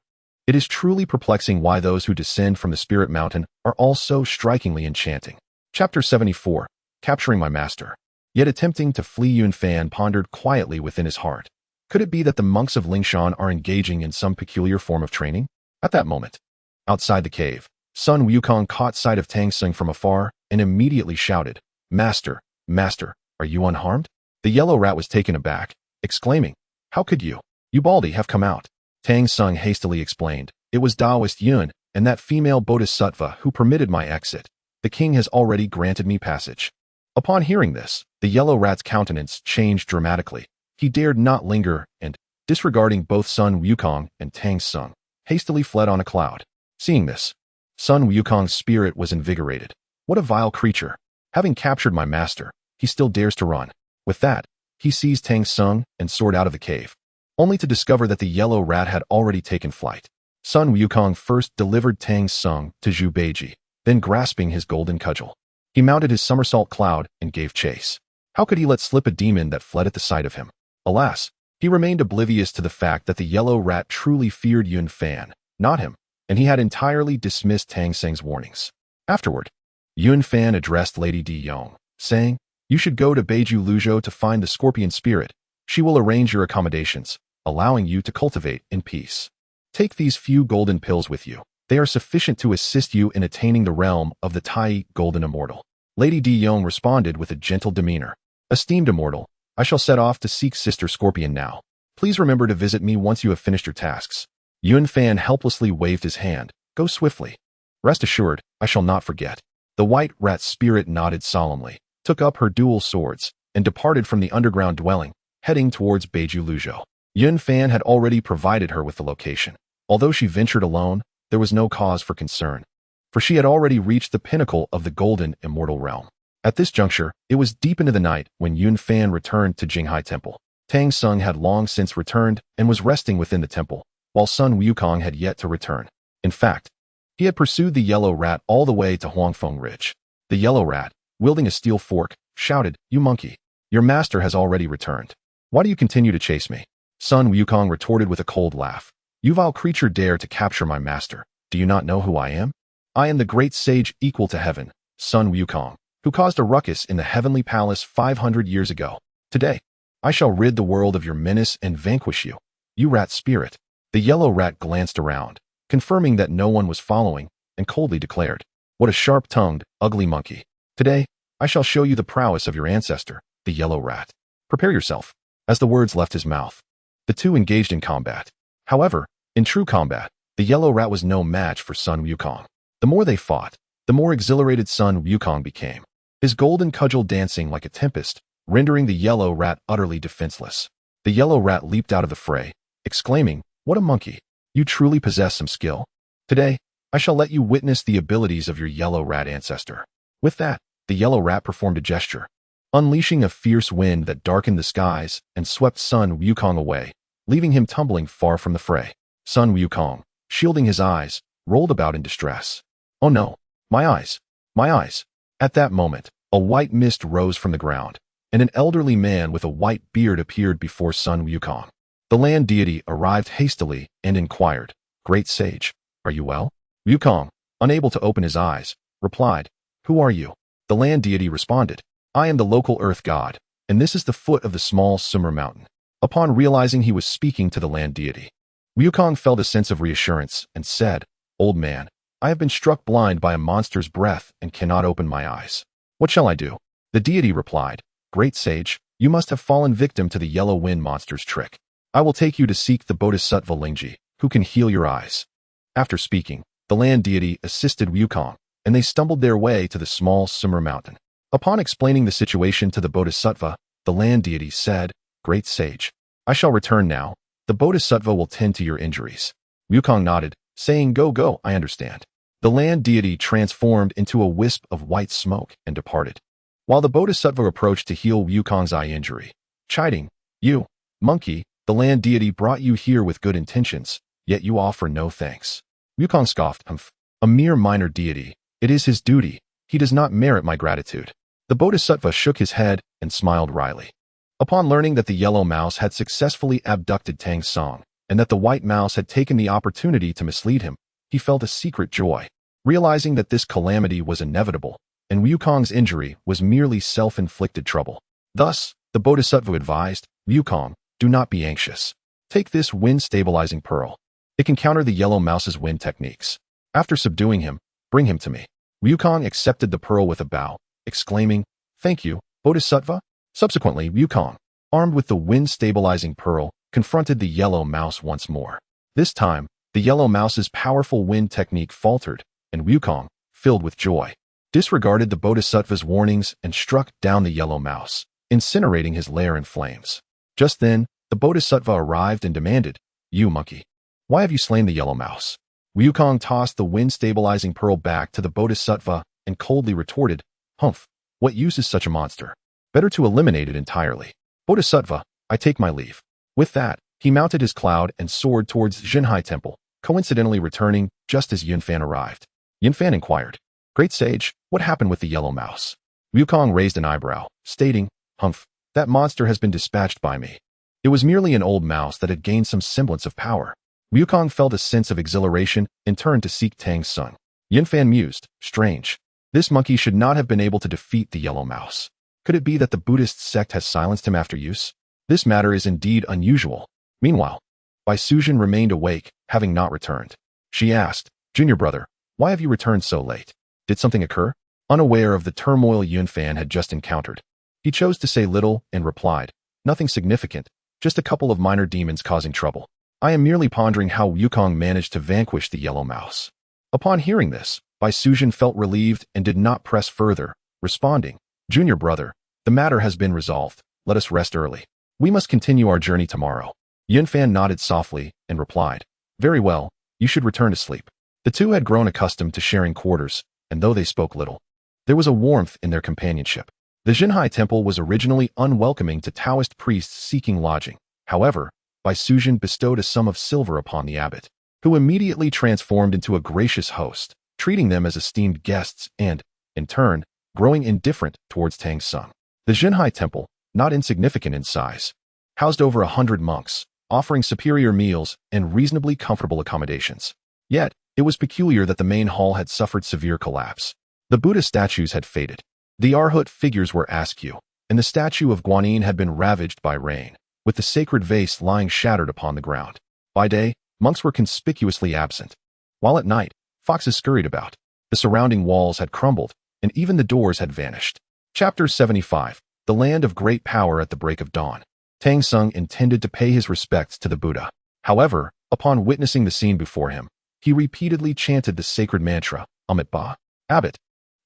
It is truly perplexing why those who descend from the Spirit Mountain are all so strikingly enchanting. Chapter 74. Capturing my master. Yet attempting to flee, Yun Fan pondered quietly within his heart. Could it be that the monks of Lingshan are engaging in some peculiar form of training? At that moment, outside the cave, Sun Wukong caught sight of Tang Xing from afar and immediately shouted, "Master, Master, are you unharmed?" The yellow rat was taken aback, exclaiming, "How could you? You baldy have come out." Tang Sung hastily explained, "It was Taoist Yun and that female bodhisattva who permitted my exit. The king has already granted me passage." Upon hearing this, the yellow rat's countenance changed dramatically. He dared not linger and, disregarding both Sun Wukong and Tang Sung, hastily fled on a cloud. Seeing this, Sun Wukong's spirit was invigorated. What a vile creature! Having captured my master, he still dares to run. With that, he seized Tang Sung and soared out of the cave, only to discover that the yellow rat had already taken flight. Sun Wukong first delivered Tang Sung to Zhu Beiji, then grasping his golden cudgel, he mounted his somersault cloud and gave chase. How could he let slip a demon that fled at the sight of him? Alas, he remained oblivious to the fact that the yellow rat truly feared Yun Fan, not him, and he had entirely dismissed Tang Seng's warnings. Afterward, Yun Fan addressed Lady Di Yong, saying, "You should go to Beiju Luzhou to find the scorpion spirit. She will arrange your accommodations, allowing you to cultivate in peace. Take these few golden pills with you. They are sufficient to assist you in attaining the realm of the Tai Golden Immortal." Lady Di Yong responded with a gentle demeanor. "Esteemed immortal, I shall set off to seek Sister Scorpion now. Please remember to visit me once you have finished your tasks." Yun Fan helplessly waved his hand. "Go swiftly. Rest assured, I shall not forget." The white rat spirit nodded solemnly, took up her dual swords, and departed from the underground dwelling, heading towards Beiju Luzhou. Yun Fan had already provided her with the location. Although she ventured alone, there was no cause for concern, for she had already reached the pinnacle of the golden immortal realm. At this juncture, it was deep into the night when Yun Fan returned to Jinghai Temple. Tang Sung had long since returned and was resting within the temple, while Sun Wukong had yet to return. In fact, he had pursued the yellow rat all the way to Huanghuang Ridge. The yellow rat, wielding a steel fork, shouted, "You monkey! Your master has already returned. Why do you continue to chase me?" Sun Wukong retorted with a cold laugh. "You vile creature dare to capture my master. Do you not know who I am? I am the great sage equal to heaven, Sun Wukong, who caused a ruckus in the heavenly palace 500 years ago. Today, I shall rid the world of your menace and vanquish you, you rat spirit." The yellow rat glanced around, confirming that no one was following, and coldly declared, "What a sharp-tongued, ugly monkey. Today, I shall show you the prowess of your ancestor, the yellow rat. Prepare yourself." As the words left his mouth, the two engaged in combat. However, in true combat, the yellow rat was no match for Sun Wukong. The more they fought, the more exhilarated Sun Wukong became, his golden cudgel dancing like a tempest, rendering the yellow rat utterly defenseless. The yellow rat leaped out of the fray, exclaiming, "What a monkey! You truly possess some skill. Today, I shall let you witness the abilities of your yellow rat ancestor." With that, the yellow rat performed a gesture, unleashing a fierce wind that darkened the skies and swept Sun Wukong away, leaving him tumbling far from the fray. Sun Wukong, shielding his eyes, rolled about in distress. "Oh no, my eyes, my eyes." At that moment, a white mist rose from the ground, and an elderly man with a white beard appeared before Sun Wukong. The land deity arrived hastily and inquired, "Great sage, are you well?" Wukong, unable to open his eyes, replied, "Who are you?" The land deity responded, "I am the local earth god, and this is the foot of the small Sumer mountain." Upon realizing he was speaking to the land deity, Wukong felt a sense of reassurance and said, "Old man, I have been struck blind by a monster's breath and cannot open my eyes. What shall I do?" The deity replied, "Great sage, you must have fallen victim to the yellow wind monster's trick. I will take you to seek the Bodhisattva Lingji, who can heal your eyes." After speaking, the land deity assisted Wukong, and they stumbled their way to the small Sumer mountain. Upon explaining the situation to the Bodhisattva, the land deity said, "Great sage, I shall return now. The Bodhisattva will tend to your injuries." Wukong nodded, saying, Go, I understand." The land deity transformed into a wisp of white smoke and departed, while the Bodhisattva approached to heal Wukong's eye injury, chiding, "You, monkey, the land deity brought you here with good intentions, yet you offer no thanks." Wukong scoffed, "Humph, a mere minor deity. It is his duty. He does not merit my gratitude." The Bodhisattva shook his head and smiled wryly. Upon learning that the yellow mouse had successfully abducted Tang Song, and that the white mouse had taken the opportunity to mislead him, he felt a secret joy, realizing that this calamity was inevitable, and Wukong's injury was merely self-inflicted trouble. Thus, the Bodhisattva advised, "Wukong, do not be anxious. Take this wind-stabilizing pearl. It can counter the yellow mouse's wind techniques. After subduing him, bring him to me." Wukong accepted the pearl with a bow, exclaiming, "Thank you, Bodhisattva." Subsequently, Wukong, armed with the wind-stabilizing pearl, confronted the yellow mouse once more. This time, the yellow mouse's powerful wind technique faltered, and Wukong, filled with joy, disregarded the Bodhisattva's warnings and struck down the yellow mouse, incinerating his lair in flames. Just then, the Bodhisattva arrived and demanded, "You monkey, why have you slain the yellow mouse?" Wukong tossed the wind-stabilizing pearl back to the Bodhisattva and coldly retorted, "Humph, what use is such a monster? Better to eliminate it entirely. Bodhisattva, I take my leave." With that, he mounted his cloud and soared towards Jinhai Temple, coincidentally returning just as Yunfan arrived. Yunfan inquired, "Great sage, what happened with the yellow mouse?" Wukong raised an eyebrow, stating, "Humph, that monster has been dispatched by me. It was merely an old mouse that had gained some semblance of power." Wukong felt a sense of exhilaration and turned to seek Tang's son. Yunfan mused, "Strange. This monkey should not have been able to defeat the yellow mouse. Could it be that the Buddhist sect has silenced him after use? This matter is indeed unusual." Meanwhile, Bai Suzhen remained awake, having not returned. She asked, "Junior brother, why have you returned so late? Did something occur?" Unaware of the turmoil Yunfan had just encountered, he chose to say little and replied, "Nothing significant, just a couple of minor demons causing trouble. I am merely pondering how Wukong managed to vanquish the yellow mouse." Upon hearing this, Bai Suzhen felt relieved and did not press further, responding, "Junior brother, the matter has been resolved. Let us rest early. We must continue our journey tomorrow." Yunfan nodded softly and replied, "Very well, you should return to sleep." The two had grown accustomed to sharing quarters, and though they spoke little, there was a warmth in their companionship. The Jinhai Temple was originally unwelcoming to Taoist priests seeking lodging. However, Bai Suzhen bestowed a sum of silver upon the abbot, who immediately transformed into a gracious host, treating them as esteemed guests and, in turn, growing indifferent towards Tang's son. The Jinhai Temple, not insignificant in size, housed over 100 monks, offering superior meals and reasonably comfortable accommodations. Yet, it was peculiar that the main hall had suffered severe collapse. The Buddha statues had faded. The Arhat figures were askew, and the statue of Guanyin had been ravaged by rain, with the sacred vase lying shattered upon the ground. By day, monks were conspicuously absent, while at night, foxes scurried about. The surrounding walls had crumbled, and even the doors had vanished. Chapter 75. The Land of Great Power at the Break of Dawn. Tang Sung intended to pay his respects to the Buddha. However, upon witnessing the scene before him, he repeatedly chanted the sacred mantra, Amit Ba. "Abbot,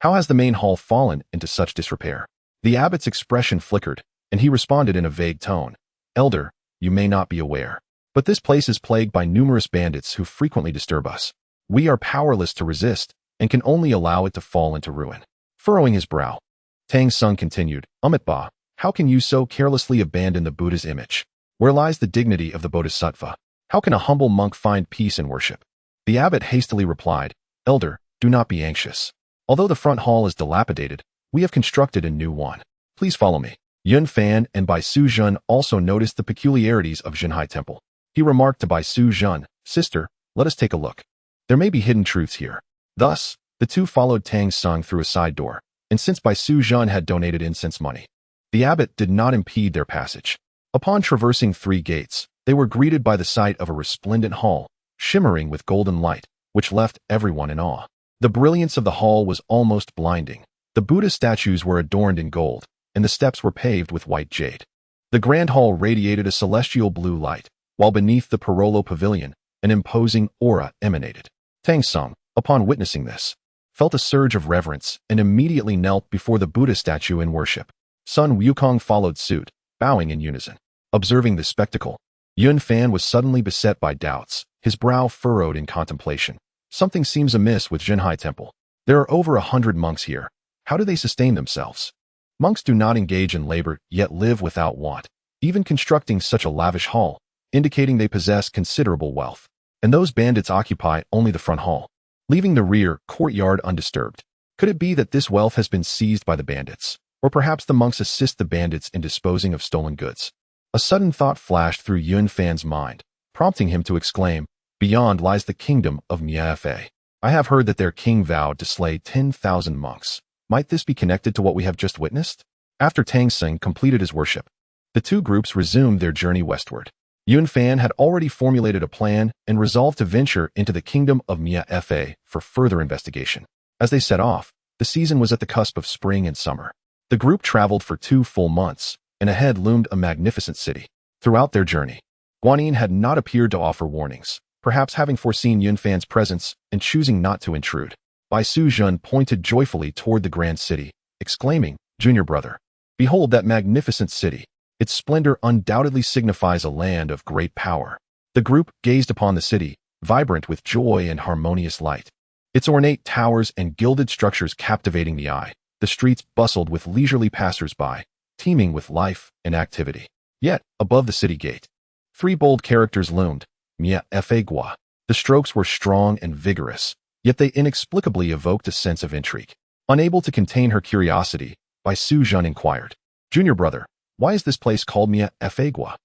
how has the main hall fallen into such disrepair?" The abbot's expression flickered, and he responded in a vague tone, "Elder, you may not be aware, but this place is plagued by numerous bandits who frequently disturb us. We are powerless to resist and can only allow it to fall into ruin." Furrowing his brow, Tang Sung continued, "Amit Ba, how can you so carelessly abandon the Buddha's image? Where lies the dignity of the Bodhisattva? How can a humble monk find peace in worship?" The abbot hastily replied, "Elder, do not be anxious. Although the front hall is dilapidated, we have constructed a new one. Please follow me." Yunfan and Bai Suzhen also noticed the peculiarities of Jinhai Temple. He remarked to Bai Suzhen, "Sister, let us take a look. There may be hidden truths here." Thus, the two followed Tang Sung through a side door, and since Bai Suzhen had donated incense money, the abbot did not impede their passage. Upon traversing 3 gates, they were greeted by the sight of a resplendent hall, shimmering with golden light, which left everyone in awe. The brilliance of the hall was almost blinding. The Buddha statues were adorned in gold, and the steps were paved with white jade. The grand hall radiated a celestial blue light, while beneath the Parolo Pavilion, an imposing aura emanated. Tang Sung, upon witnessing this, felt a surge of reverence and immediately knelt before the Buddha statue in worship. Sun Wukong followed suit, bowing in unison. Observing this spectacle, Yunfan was suddenly beset by doubts, his brow furrowed in contemplation. Something seems amiss with Jinhai Temple. There are over 100 monks here. How do they sustain themselves? Monks do not engage in labor, yet live without want, even constructing such a lavish hall, indicating they possess considerable wealth. And those bandits occupy only the front hall, leaving the rear courtyard undisturbed. Could it be that this wealth has been seized by the bandits? Or perhaps the monks assist the bandits in disposing of stolen goods? A sudden thought flashed through Yunfan's mind, prompting him to exclaim, "Beyond lies the kingdom of Miefa. I have heard that their king vowed to slay 10,000 monks. Might this be connected to what we have just witnessed?" After Tang Sung completed his worship, the two groups resumed their journey westward. Yunfan had already formulated a plan and resolved to venture into the kingdom of Miefa for further investigation. As they set off, the season was at the cusp of spring and summer. The group traveled for 2 full months, and ahead loomed a magnificent city. Throughout their journey, Guanyin had not appeared to offer warnings, perhaps having foreseen Yunfan's presence and choosing not to intrude. Bai Suzhen pointed joyfully toward the grand city, exclaiming, "Junior brother, behold that magnificent city. Its splendor undoubtedly signifies a land of great power." The group gazed upon the city, vibrant with joy and harmonious light. Its ornate towers and gilded structures captivating the eye. The streets bustled with leisurely passers-by, teeming with life and activity. Yet, above the city gate, 3 bold characters loomed, Mia Fagua. The strokes were strong and vigorous, yet they inexplicably evoked a sense of intrigue. Unable to contain her curiosity, Bai Suzhen inquired, "Junior brother, why is this place called Mia Fagua?"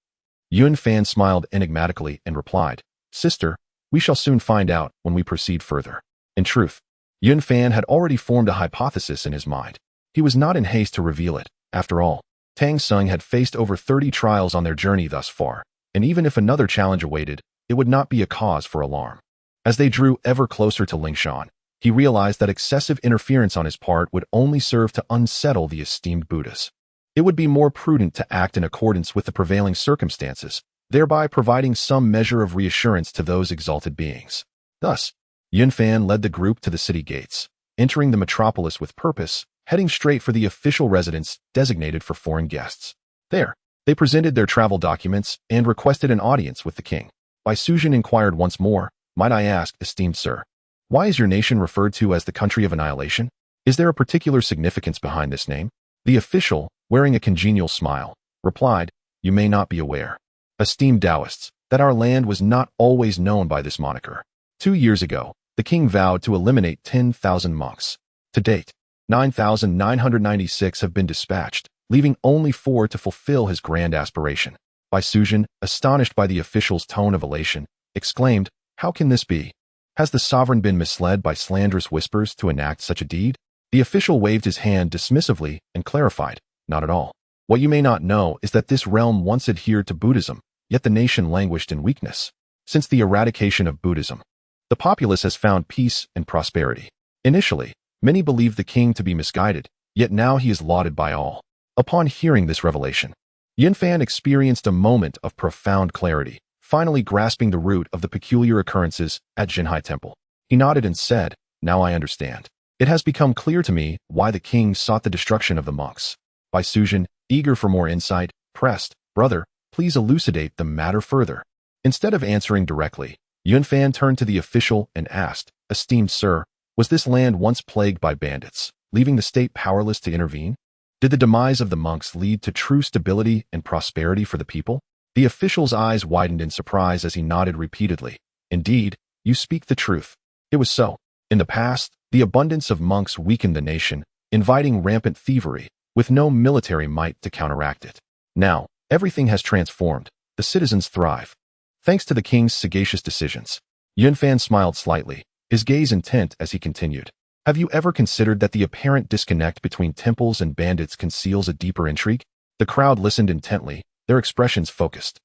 Yunfan smiled enigmatically and replied, "Sister, we shall soon find out when we proceed further." In truth, Yunfan had already formed a hypothesis in his mind. He was not in haste to reveal it. After all, Tang Sung had faced over 30 trials on their journey thus far, and even if another challenge awaited, it would not be a cause for alarm. As they drew ever closer to Lingshan, he realized that excessive interference on his part would only serve to unsettle the esteemed Buddhas. It would be more prudent to act in accordance with the prevailing circumstances, thereby providing some measure of reassurance to those exalted beings. Thus, Yunfan led the group to the city gates, entering the metropolis with purpose, heading straight for the official residence designated for foreign guests. There, they presented their travel documents and requested an audience with the king. Bai Suzhen inquired once more, "Might I ask, esteemed sir, why is your nation referred to as the country of annihilation? Is there a particular significance behind this name?" The official, wearing a congenial smile, replied, "You may not be aware, esteemed Taoists, that our land was not always known by this moniker. 2 years ago, the king vowed to eliminate 10,000 monks. To date, 9,996 have been dispatched, leaving only 4 to fulfill his grand aspiration." Bai Suzhen, astonished by the official's tone of elation, exclaimed, "How can this be? Has the sovereign been misled by slanderous whispers to enact such a deed?" The official waved his hand dismissively and clarified, "Not at all. What you may not know is that this realm once adhered to Buddhism, yet the nation languished in weakness. Since the eradication of Buddhism, the populace has found peace and prosperity. Initially, many believed the king to be misguided, yet now he is lauded by all." Upon hearing this revelation, Yunfan experienced a moment of profound clarity, finally grasping the root of the peculiar occurrences at Jinhai Temple. He nodded and said, "Now I understand. It has become clear to me why the king sought the destruction of the monks." Bai Suzhen, eager for more insight, pressed, "Brother, please elucidate the matter further." Instead of answering directly, Yunfan turned to the official and asked, "Esteemed sir, was this land once plagued by bandits, leaving the state powerless to intervene? Did the demise of the monks lead to true stability and prosperity for the people?" The official's eyes widened in surprise as he nodded repeatedly. "Indeed, you speak the truth. It was so. In the past, the abundance of monks weakened the nation, inviting rampant thievery, with no military might to counteract it. Now, everything has transformed. The citizens thrive, thanks to the king's sagacious decisions." Yunfan smiled slightly, his gaze intent as he continued, "Have you ever considered that the apparent disconnect between temples and bandits conceals a deeper intrigue?" The crowd listened intently, their expressions focused.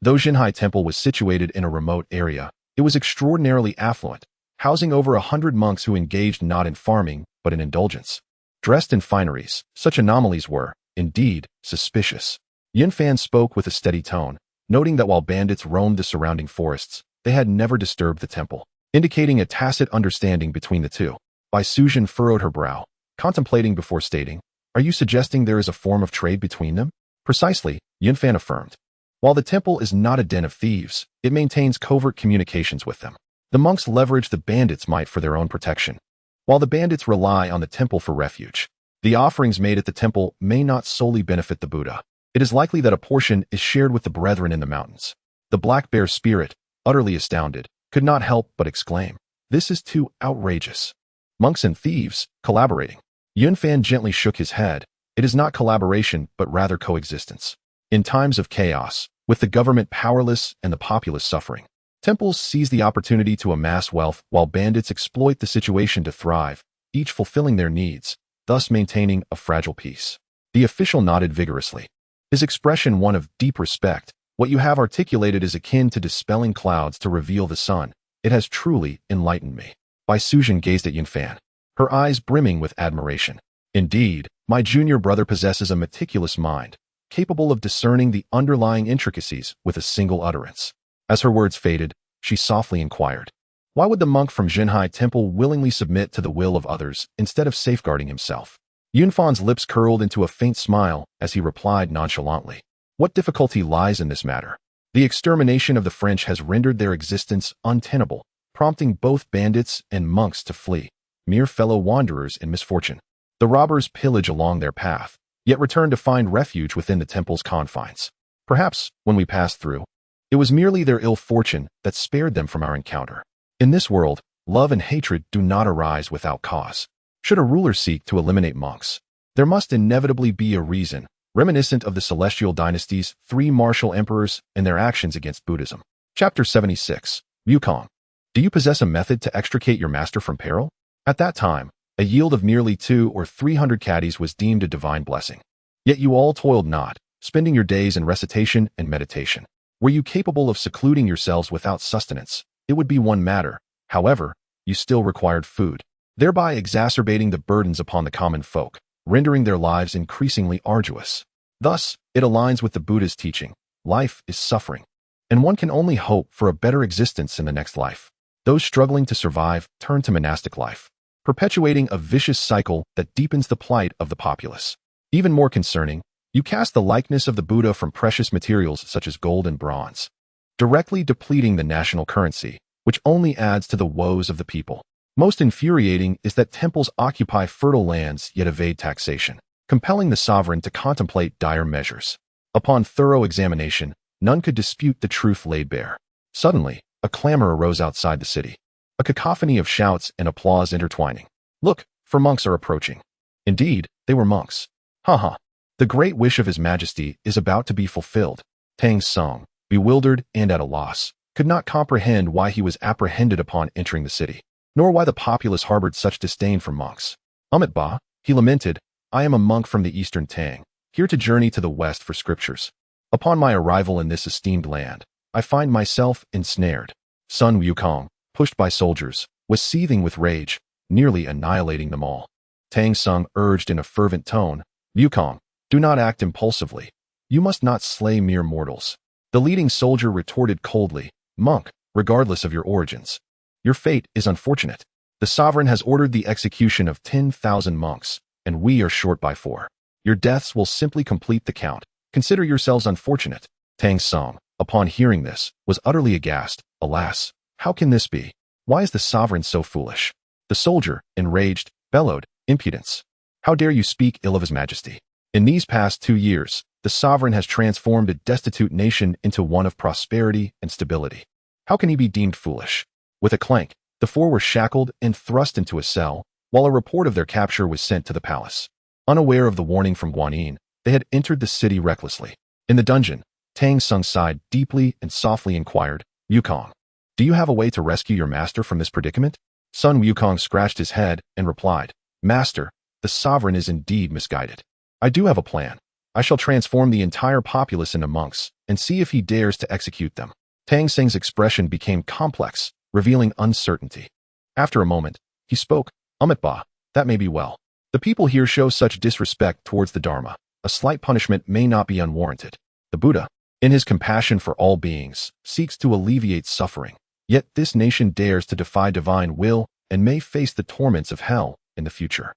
Though Jinhai Temple was situated in a remote area, it was extraordinarily affluent, housing over 100 monks who engaged not in farming, but in indulgence. Dressed in fineries, such anomalies were, indeed, suspicious. Yunfan spoke with a steady tone, noting that while bandits roamed the surrounding forests, they had never disturbed the temple, indicating a tacit understanding between the two. Bai Suzhen furrowed her brow, contemplating before stating, "Are you suggesting there is a form of trade between them?" "Precisely," Yunfan affirmed. "While the temple is not a den of thieves, it maintains covert communications with them. The monks leverage the bandits' might for their own protection, while the bandits rely on the temple for refuge. The offerings made at the temple may not solely benefit the Buddha. It is likely that a portion is shared with the brethren in the mountains." The black bear spirit, utterly astounded, could not help but exclaim, "This is too outrageous. Monks and thieves, collaborating." Yunfan gently shook his head. "It is not collaboration, but rather coexistence. In times of chaos, with the government powerless and the populace suffering, temples seize the opportunity to amass wealth while bandits exploit the situation to thrive, each fulfilling their needs, thus maintaining a fragile peace." The official nodded vigorously, his expression one of deep respect. "What you have articulated is akin to dispelling clouds to reveal the sun. It has truly enlightened me." Bai Suzhen gazed at Yunfan, her eyes brimming with admiration. "Indeed, my junior brother possesses a meticulous mind. capable of discerning the underlying intricacies with a single utterance. As her words faded, she softly inquired, "Why would the monk from Jinhai Temple willingly submit to the will of others instead of safeguarding himself?" Yunfan's lips curled into a faint smile as he replied nonchalantly, "What difficulty lies in this matter? The extermination of the French has rendered their existence untenable, prompting both bandits and monks to flee, mere fellow wanderers in misfortune. The robbers pillage along their path, yet return to find refuge within the temple's confines. Perhaps, when we passed through, it was merely their ill fortune that spared them from our encounter. In this world, love and hatred do not arise without cause. Should a ruler seek to eliminate monks, there must inevitably be a reason, reminiscent of the Celestial Dynasty's 3 martial emperors and their actions against Buddhism." Chapter 76. Wukong. Do you possess a method to extricate your master from peril? At that time, a yield of merely 200 or 300 caddies was deemed a divine blessing. Yet you all toiled not, spending your days in recitation and meditation. Were you capable of secluding yourselves without sustenance, it would be one matter. However, you still required food, thereby exacerbating the burdens upon the common folk, rendering their lives increasingly arduous. Thus, it aligns with the Buddha's teaching: life is suffering, and one can only hope for a better existence in the next life. Those struggling to survive turn to monastic life, perpetuating a vicious cycle that deepens the plight of the populace. Even more concerning, you cast the likeness of the Buddha from precious materials such as gold and bronze, directly depleting the national currency, which only adds to the woes of the people. Most infuriating is that temples occupy fertile lands yet evade taxation, compelling the sovereign to contemplate dire measures. Upon thorough examination, none could dispute the truth laid bare. Suddenly, a clamor arose outside the city, a cacophony of shouts and applause intertwining. "Look, for monks are approaching." Indeed, they were monks. Ha! The great wish of His Majesty is about to be fulfilled. Tang Song, bewildered and at a loss, could not comprehend why he was apprehended upon entering the city, nor why the populace harbored such disdain for monks. "Ba," he lamented, "I am a monk from the eastern Tang, here to journey to the west for scriptures. Upon my arrival in this esteemed land, I find myself ensnared." Sun Wukong, pushed by soldiers, was seething with rage, nearly annihilating them all. Tang Sung urged in a fervent tone, "Wukong, do not act impulsively. You must not slay mere mortals." The leading soldier retorted coldly, "Monk, regardless of your origins, your fate is unfortunate. The sovereign has ordered the execution of 10,000 monks, and we are short by 4. Your deaths will simply complete the count. Consider yourselves unfortunate." Tang Song, upon hearing this, was utterly aghast. "Alas, how can this be? Why is the sovereign so foolish?" The soldier, enraged, bellowed, "Impudence! How dare you speak ill of His Majesty? In these past 2 years, the sovereign has transformed a destitute nation into one of prosperity and stability. How can he be deemed foolish?" With a clank, the 4 were shackled and thrust into a cell, while a report of their capture was sent to the palace. Unaware of the warning from Guanyin, they had entered the city recklessly. In the dungeon, Tang Sung sighed deeply and softly inquired, "Wukong, do you have a way to rescue your master from this predicament?" Sun Wukong scratched his head and replied, "Master, the sovereign is indeed misguided. I do have a plan. I shall transform the entire populace into monks and see if he dares to execute them." Tang Sing's expression became complex, revealing uncertainty. After a moment, he spoke, "Ba, that may be well. The people here show such disrespect towards the Dharma. A slight punishment may not be unwarranted. The Buddha, in his compassion for all beings, seeks to alleviate suffering. Yet this nation dares to defy divine will and may face the torments of hell in the future.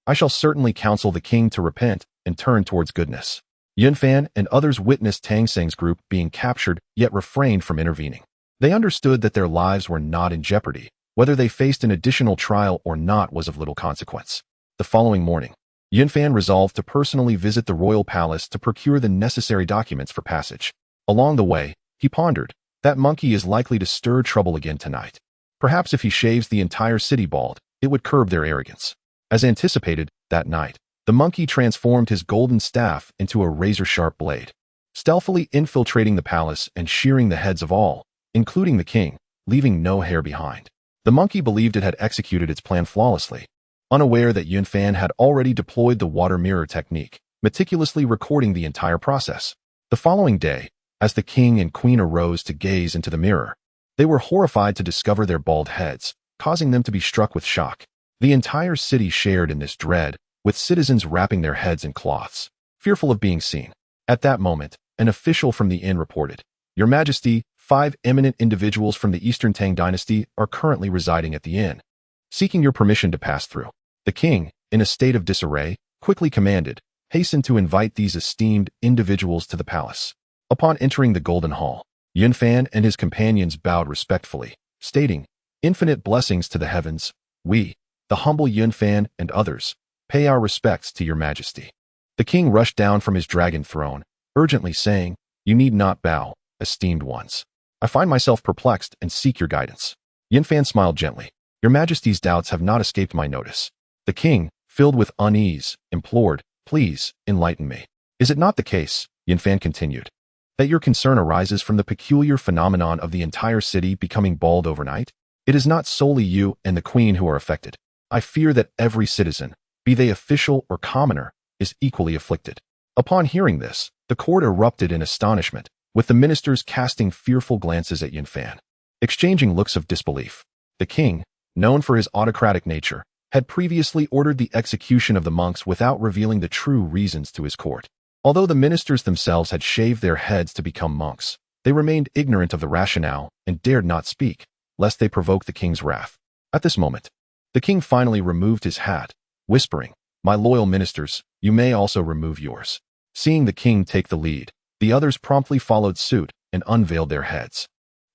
I shall certainly counsel the king to repent and turn towards goodness." Yunfan and others witnessed Tang Sing's group being captured yet refrained from intervening. They understood that their lives were not in jeopardy. Whether they faced an additional trial or not was of little consequence. The following morning, Yunfan resolved to personally visit the royal palace to procure the necessary documents for passage. Along the way, he pondered, that monkey is likely to stir trouble again tonight. Perhaps if he shaves the entire city bald, it would curb their arrogance. As anticipated, that night, the monkey transformed his golden staff into a razor-sharp blade, stealthily infiltrating the palace and shearing the heads of all, including the king, leaving no hair behind. The monkey believed it had executed its plan flawlessly, unaware that Yunfan had already deployed the water mirror technique, meticulously recording the entire process. The following day, as the king and queen arose to gaze into the mirror, they were horrified to discover their bald heads, causing them to be struck with shock. The entire city shared in this dread, with citizens wrapping their heads in cloths, fearful of being seen. At that moment, an official from the inn reported, "Your Majesty, 5 eminent individuals from the Eastern Tang dynasty are currently residing at the inn, seeking your permission to pass through." The king, in a state of disarray, quickly commanded, "Hasten to invite these esteemed individuals to the palace." Upon entering the Golden Hall, Yunfan and his companions bowed respectfully, stating, "Infinite blessings to the heavens. We, the humble Yunfan and others, pay our respects to your Majesty." The king rushed down from his dragon throne, urgently saying, "You need not bow, esteemed ones. I find myself perplexed and seek your guidance." Yunfan smiled gently. "Your Majesty's doubts have not escaped my notice." The king, filled with unease, implored, "Please, enlighten me. Is it not the case," Yunfan continued, "that your concern arises from the peculiar phenomenon of the entire city becoming bald overnight? It is not solely you and the queen who are affected. I fear that every citizen, be they official or commoner, is equally afflicted." Upon hearing this, the court erupted in astonishment, with the ministers casting fearful glances at Yunfan, exchanging looks of disbelief. The king, known for his autocratic nature, had previously ordered the execution of the monks without revealing the true reasons to his court. Although the ministers themselves had shaved their heads to become monks, they remained ignorant of the rationale and dared not speak, lest they provoke the king's wrath. At this moment, the king finally removed his hat, whispering, "My loyal ministers, you may also remove yours." Seeing the king take the lead, the others promptly followed suit and unveiled their heads.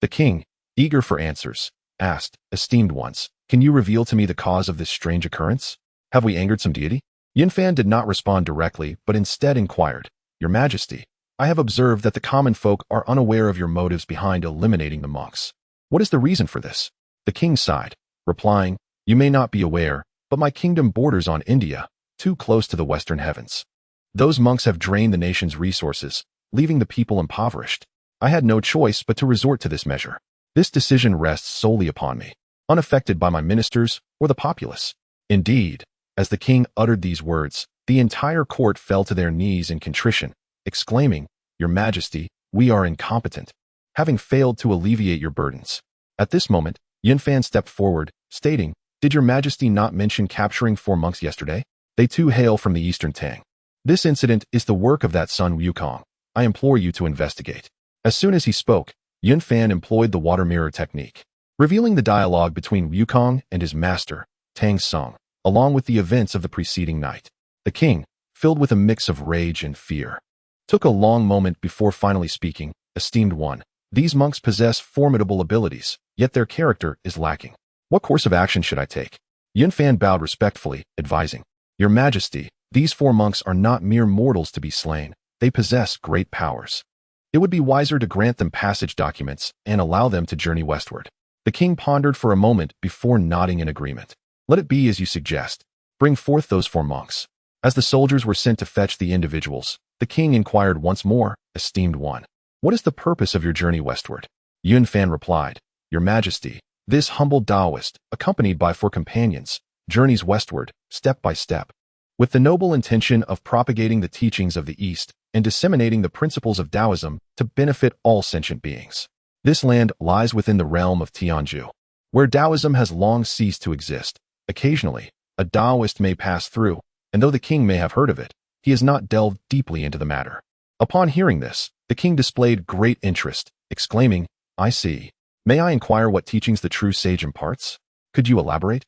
The king, eager for answers, asked, "Esteemed ones, can you reveal to me the cause of this strange occurrence? Have we angered some deity?" Yunfan did not respond directly, but instead inquired, "Your Majesty, I have observed that the common folk are unaware of your motives behind eliminating the monks. What is the reason for this?" The king sighed, replying, "You may not be aware, but my kingdom borders on India, too close to the western heavens. Those monks have drained the nation's resources, leaving the people impoverished. I had no choice but to resort to this measure. This decision rests solely upon me, unaffected by my ministers or the populace." Indeed, as the king uttered these words, the entire court fell to their knees in contrition, exclaiming, "Your Majesty, we are incompetent, having failed to alleviate your burdens." At this moment, Yunfan stepped forward, stating, "Did your Majesty not mention capturing 4 monks yesterday? They too hail from the Eastern Tang. This incident is the work of that Sun Wukong. I implore you to investigate." As soon as he spoke, Yunfan employed the water mirror technique, revealing the dialogue between Wukong and his master, Tang Sung, along with the events of the preceding night. The king, filled with a mix of rage and fear, took a long moment before finally speaking, "Esteemed one, these monks possess formidable abilities, yet their character is lacking. What course of action should I take?" Yunfan bowed respectfully, advising, "Your Majesty, these 4 monks are not mere mortals to be slain. They possess great powers. It would be wiser to grant them passage documents and allow them to journey westward." The king pondered for a moment before nodding in agreement. "Let it be as you suggest. Bring forth those 4 monks." As the soldiers were sent to fetch the individuals, the king inquired once more, "Esteemed one, what is the purpose of your journey westward?" Yunfan replied, "Your Majesty, this humble Taoist, accompanied by 4 companions, journeys westward, step by step, with the noble intention of propagating the teachings of the East and disseminating the principles of Taoism to benefit all sentient beings. This land lies within the realm of Tianju, where Taoism has long ceased to exist. Occasionally, a Taoist may pass through, and though the king may have heard of it, he has not delved deeply into the matter." Upon hearing this, the king displayed great interest, exclaiming, "I see. May I inquire what teachings the true sage imparts? Could you elaborate?"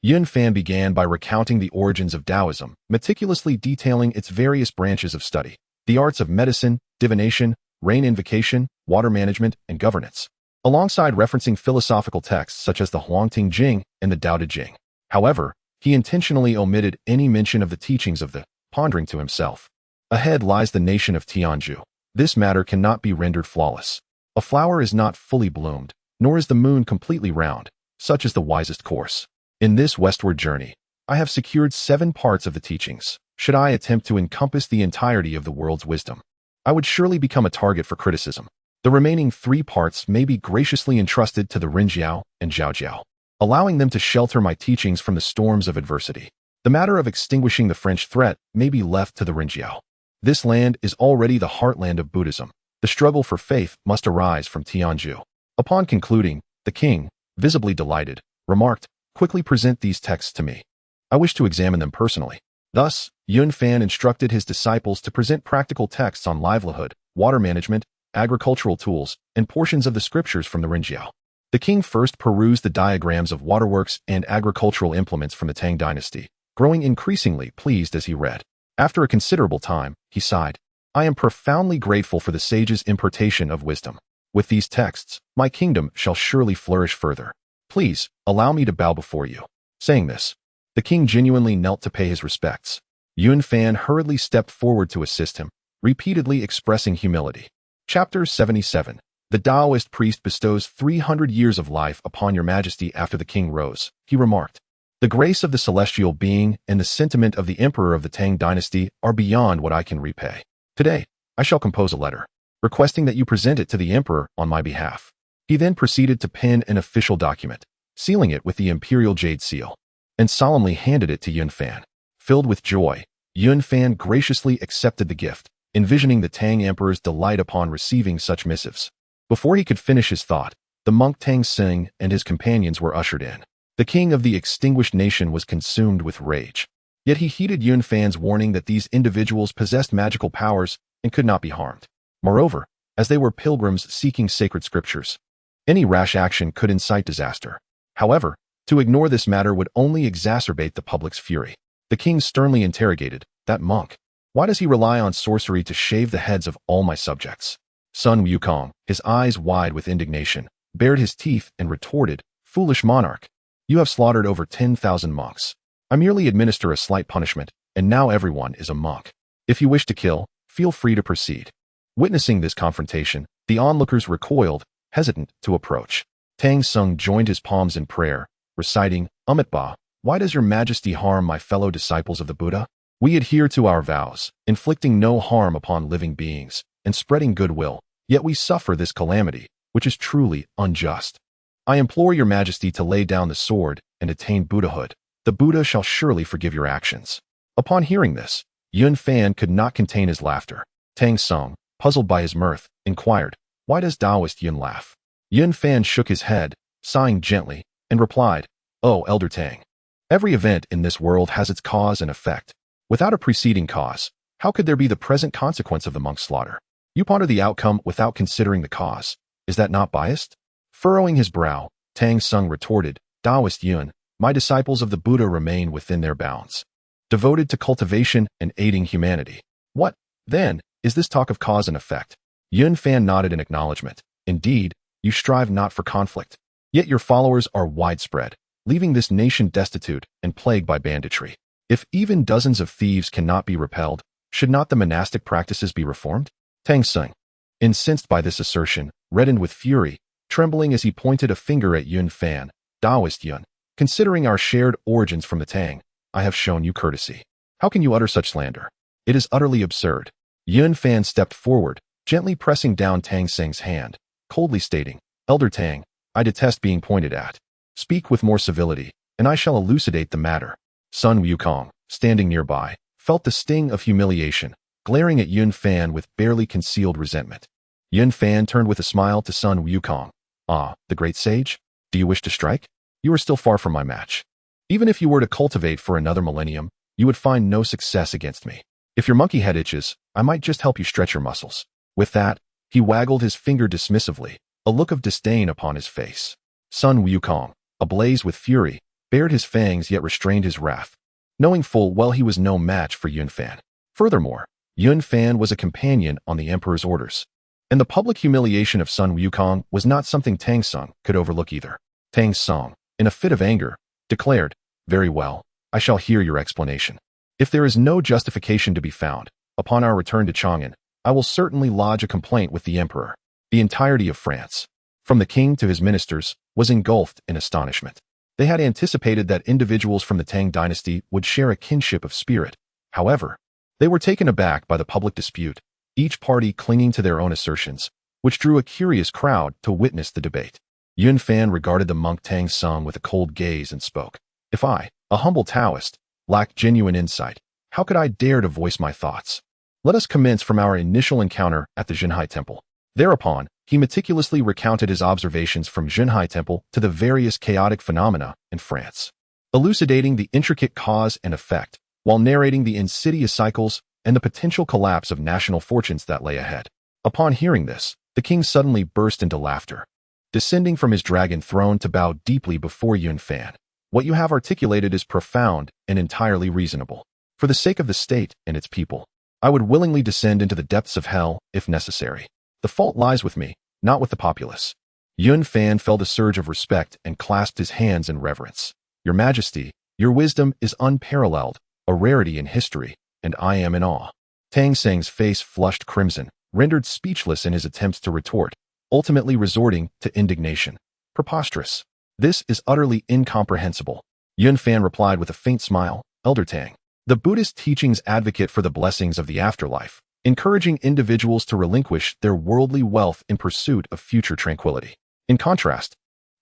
Yunfan began by recounting the origins of Taoism, meticulously detailing its various branches of study, the arts of medicine, divination, rain invocation, water management, and governance, alongside referencing philosophical texts such as the Huangting Jing and the Tao Te Ching. However, he intentionally omitted any mention of the teachings of the, pondering to himself, "Ahead lies the nation of Tianju. This matter cannot be rendered flawless. A flower is not fully bloomed, nor is the moon completely round. Such is the wisest course. In this westward journey, I have secured 7 parts of the teachings. Should I attempt to encompass the entirety of the world's wisdom, I would surely become a target for criticism. The remaining 3 parts may be graciously entrusted to the Rinjiao and Zhaojiao, allowing them to shelter my teachings from the storms of adversity. The matter of extinguishing the French threat may be left to the Rinjiao. This land is already the heartland of Buddhism. The struggle for faith must arise from Tianju." Upon concluding, the king, visibly delighted, remarked, "Quickly present these texts to me. I wish to examine them personally." Thus, Yun Fan instructed his disciples to present practical texts on livelihood, water management, agricultural tools, and portions of the scriptures from the Rinjiao. The king first perused the diagrams of waterworks and agricultural implements from the Tang dynasty, growing increasingly pleased as he read. After a considerable time, he sighed. I am profoundly grateful for the sage's impartation of wisdom. With these texts, my kingdom shall surely flourish further. Please, allow me to bow before you. Saying this, the king genuinely knelt to pay his respects. Yun Fan hurriedly stepped forward to assist him, repeatedly expressing humility. Chapter 77. The Taoist priest bestows 300 years of life upon your majesty after the king rose, he remarked. The grace of the celestial being and the sentiment of the emperor of the Tang dynasty are beyond what I can repay. Today, I shall compose a letter, requesting that you present it to the emperor on my behalf. He then proceeded to pen an official document, sealing it with the imperial jade seal, and solemnly handed it to Yun Fan. Filled with joy, Yun Fan graciously accepted the gift, envisioning the Tang emperor's delight upon receiving such missives. Before he could finish his thought, the monk Tang Xing and his companions were ushered in. The king of the extinguished nation was consumed with rage. Yet he heeded Yun Fan's warning that these individuals possessed magical powers and could not be harmed. Moreover, as they were pilgrims seeking sacred scriptures, any rash action could incite disaster. However, to ignore this matter would only exacerbate the public's fury. The king sternly interrogated, that monk, why does he rely on sorcery to shave the heads of all my subjects? Sun Wukong, his eyes wide with indignation, bared his teeth and retorted, foolish monarch, you have slaughtered over 10,000 monks. I merely administer a slight punishment, and now everyone is a monk. If you wish to kill, feel free to proceed. Witnessing this confrontation, the onlookers recoiled, hesitant to approach. Tang Xing joined his palms in prayer, reciting, Amitabha, why does your majesty harm my fellow disciples of the Buddha? We adhere to our vows, inflicting no harm upon living beings, and spreading goodwill, yet we suffer this calamity, which is truly unjust. I implore your majesty to lay down the sword and attain Buddhahood. The Buddha shall surely forgive your actions. Upon hearing this, Yun Fan could not contain his laughter. Tang Xing, puzzled by his mirth, inquired, why does Taoist Yun laugh? Yun Fan shook his head, sighing gently, and replied, Oh, Elder Tang, every event in this world has its cause and effect. Without a preceding cause, how could there be the present consequence of the monk's slaughter? You ponder the outcome without considering the cause. Is that not biased? Furrowing his brow, Tang Xing retorted, Taoist Yun, my disciples of the Buddha remain within their bounds, devoted to cultivation and aiding humanity. What, then, is this talk of cause and effect? Yun Fan nodded in acknowledgement. Indeed, you strive not for conflict. Yet your followers are widespread, leaving this nation destitute and plagued by banditry. If even dozens of thieves cannot be repelled, should not the monastic practices be reformed? Tang Xing, incensed by this assertion, reddened with fury, trembling as he pointed a finger at Yun Fan. Taoist Yun, considering our shared origins from the Tang, I have shown you courtesy. How can you utter such slander? It is utterly absurd. Yun Fan stepped forward, gently pressing down Tang Xing's hand, coldly stating, Elder Tang, I detest being pointed at. Speak with more civility, and I shall elucidate the matter. Sun Wukong, standing nearby, felt the sting of humiliation, glaring at Yun Fan with barely concealed resentment. Yun Fan turned with a smile to Sun Wukong. Ah, the great sage? Do you wish to strike? You are still far from my match. Even if you were to cultivate for another millennium, you would find no success against me. If your monkey head itches, I might just help you stretch your muscles. With that, he waggled his finger dismissively, a look of disdain upon his face. Sun Wukong, ablaze with fury, bared his fangs yet restrained his wrath, knowing full well he was no match for Yun Fan. Furthermore, Yun Fan was a companion on the emperor's orders, and the public humiliation of Sun Wukong was not something Tang Xing could overlook either. Tang Xing, in a fit of anger, declared, Very well, I shall hear your explanation. If there is no justification to be found, upon our return to Chang'an, I will certainly lodge a complaint with the emperor. The entirety of France, from the king to his ministers, was engulfed in astonishment. They had anticipated that individuals from the Tang dynasty would share a kinship of spirit. However, they were taken aback by the public dispute, each party clinging to their own assertions, which drew a curious crowd to witness the debate. Yun Fan regarded the monk Tang Xing with a cold gaze and spoke. If I, a humble Taoist, lack genuine insight, how could I dare to voice my thoughts? Let us commence from our initial encounter at the Zhenhai Temple. Thereupon, he meticulously recounted his observations from Zhenhai Temple to the various chaotic phenomena in France. Elucidating the intricate cause and effect, while narrating the insidious cycles and the potential collapse of national fortunes that lay ahead. Upon hearing this, the king suddenly burst into laughter, descending from his dragon throne to bow deeply before Yun Fan. What you have articulated is profound and entirely reasonable. For the sake of the state and its people, I would willingly descend into the depths of hell if necessary. The fault lies with me, not with the populace. Yun Fan felt a surge of respect and clasped his hands in reverence. Your Majesty, your wisdom is unparalleled, a rarity in history, and I am in awe. Tang Seng's face flushed crimson, rendered speechless in his attempts to retort, ultimately resorting to indignation. Preposterous. This is utterly incomprehensible. Yun Fan replied with a faint smile, Elder Tang. The Buddhist teachings advocate for the blessings of the afterlife, encouraging individuals to relinquish their worldly wealth in pursuit of future tranquility. In contrast,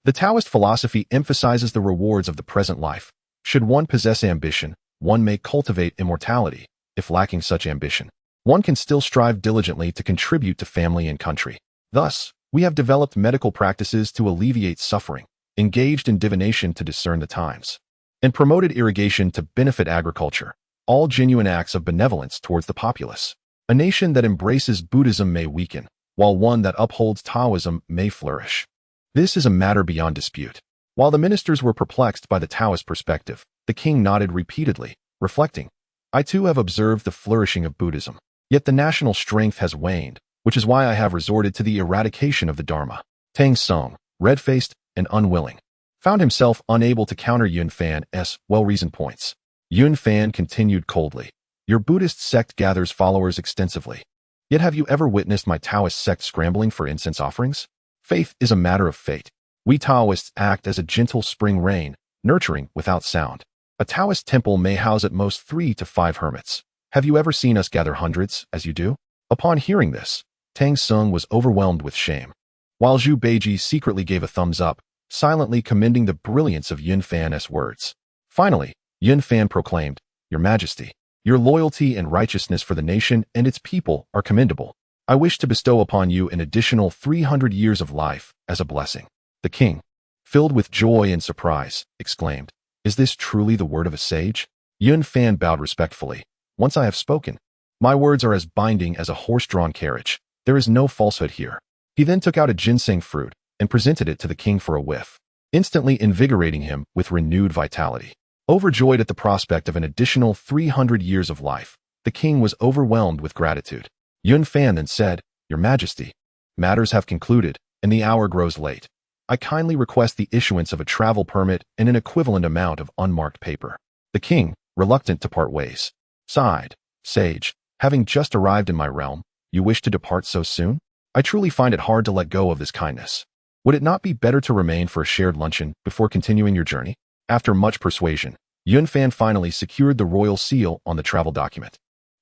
the Taoist philosophy emphasizes the rewards of the present life. Should one possess ambition, one may cultivate immortality. If lacking such ambition, one can still strive diligently to contribute to family and country. Thus, we have developed medical practices to alleviate suffering, engaged in divination to discern the times, and promoted irrigation to benefit agriculture, all genuine acts of benevolence towards the populace. A nation that embraces Buddhism may weaken, while one that upholds Taoism may flourish. This is a matter beyond dispute. While the ministers were perplexed by the Taoist perspective, the king nodded repeatedly, reflecting, I too have observed the flourishing of Buddhism. Yet the national strength has waned, which is why I have resorted to the eradication of the Dharma. Tang Song, red-faced and unwilling, found himself unable to counter Yun Fan's well-reasoned points. Yun Fan continued coldly, Your Buddhist sect gathers followers extensively. Yet have you ever witnessed my Taoist sect scrambling for incense offerings? Faith is a matter of fate. We Taoists act as a gentle spring rain, nurturing without sound. A Taoist temple may house at most 3 to 5 hermits. Have you ever seen us gather hundreds, as you do? Upon hearing this, Tang Sung was overwhelmed with shame, while Zhu Beiji secretly gave a thumbs up, silently commending the brilliance of Yun Fan's words. Finally, Yun Fan proclaimed, Your Majesty, your loyalty and righteousness for the nation and its people are commendable. I wish to bestow upon you an additional 300 years of life as a blessing. The king, filled with joy and surprise, exclaimed, Is this truly the word of a sage? Yun Fan bowed respectfully. Once I have spoken, my words are as binding as a horse-drawn carriage. There is no falsehood here. He then took out a ginseng fruit and presented it to the king for a whiff, instantly invigorating him with renewed vitality. Overjoyed at the prospect of an additional 300 years of life, the king was overwhelmed with gratitude. Yun Fan then said, Your Majesty, matters have concluded, and the hour grows late. I kindly request the issuance of a travel permit and an equivalent amount of unmarked paper. The king, reluctant to part ways, sighed, Sage, having just arrived in my realm, you wish to depart so soon? I truly find it hard to let go of this kindness. Would it not be better to remain for a shared luncheon before continuing your journey? After much persuasion, Yun Fan finally secured the royal seal on the travel document,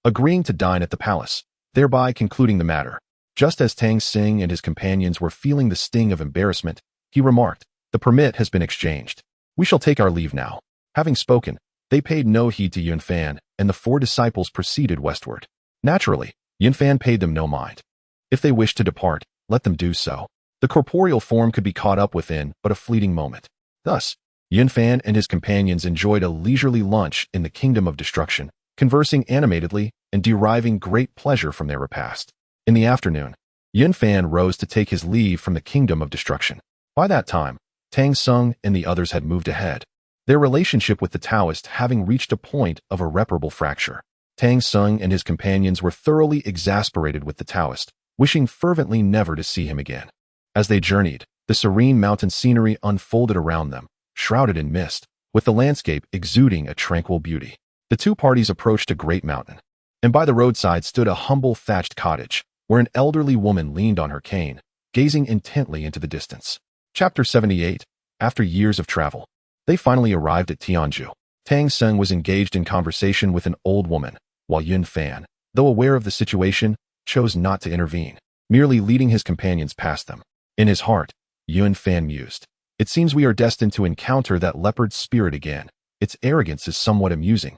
agreeing to dine at the palace, thereby concluding the matter. Just as Tang Sing and his companions were feeling the sting of embarrassment, he remarked, The permit has been exchanged. We shall take our leave now. Having spoken, they paid no heed to Yun Fan, and the 4 disciples proceeded westward. Naturally, Yun Fan paid them no mind. If they wished to depart, let them do so. The corporeal form could be caught up within but a fleeting moment. Thus, Yun Fan and his companions enjoyed a leisurely lunch in the Kingdom of Destruction, conversing animatedly and deriving great pleasure from their repast. In the afternoon, Yun Fan rose to take his leave from the Kingdom of Destruction. By that time, Tang Sung and the others had moved ahead, their relationship with the Taoist having reached a point of irreparable fracture. Tang Sung and his companions were thoroughly exasperated with the Taoist, wishing fervently never to see him again. As they journeyed, the serene mountain scenery unfolded around them, shrouded in mist, with the landscape exuding a tranquil beauty. The 2 parties approached a great mountain, and by the roadside stood a humble thatched cottage, where an elderly woman leaned on her cane, gazing intently into the distance. Chapter 78. After years of travel, they finally arrived at Tianzhu. Tang Sung was engaged in conversation with an old woman, while Yun Fan, though aware of the situation, chose not to intervene, merely leading his companions past them. In his heart, Yun Fan mused, It seems we are destined to encounter that leopard spirit again. Its arrogance is somewhat amusing,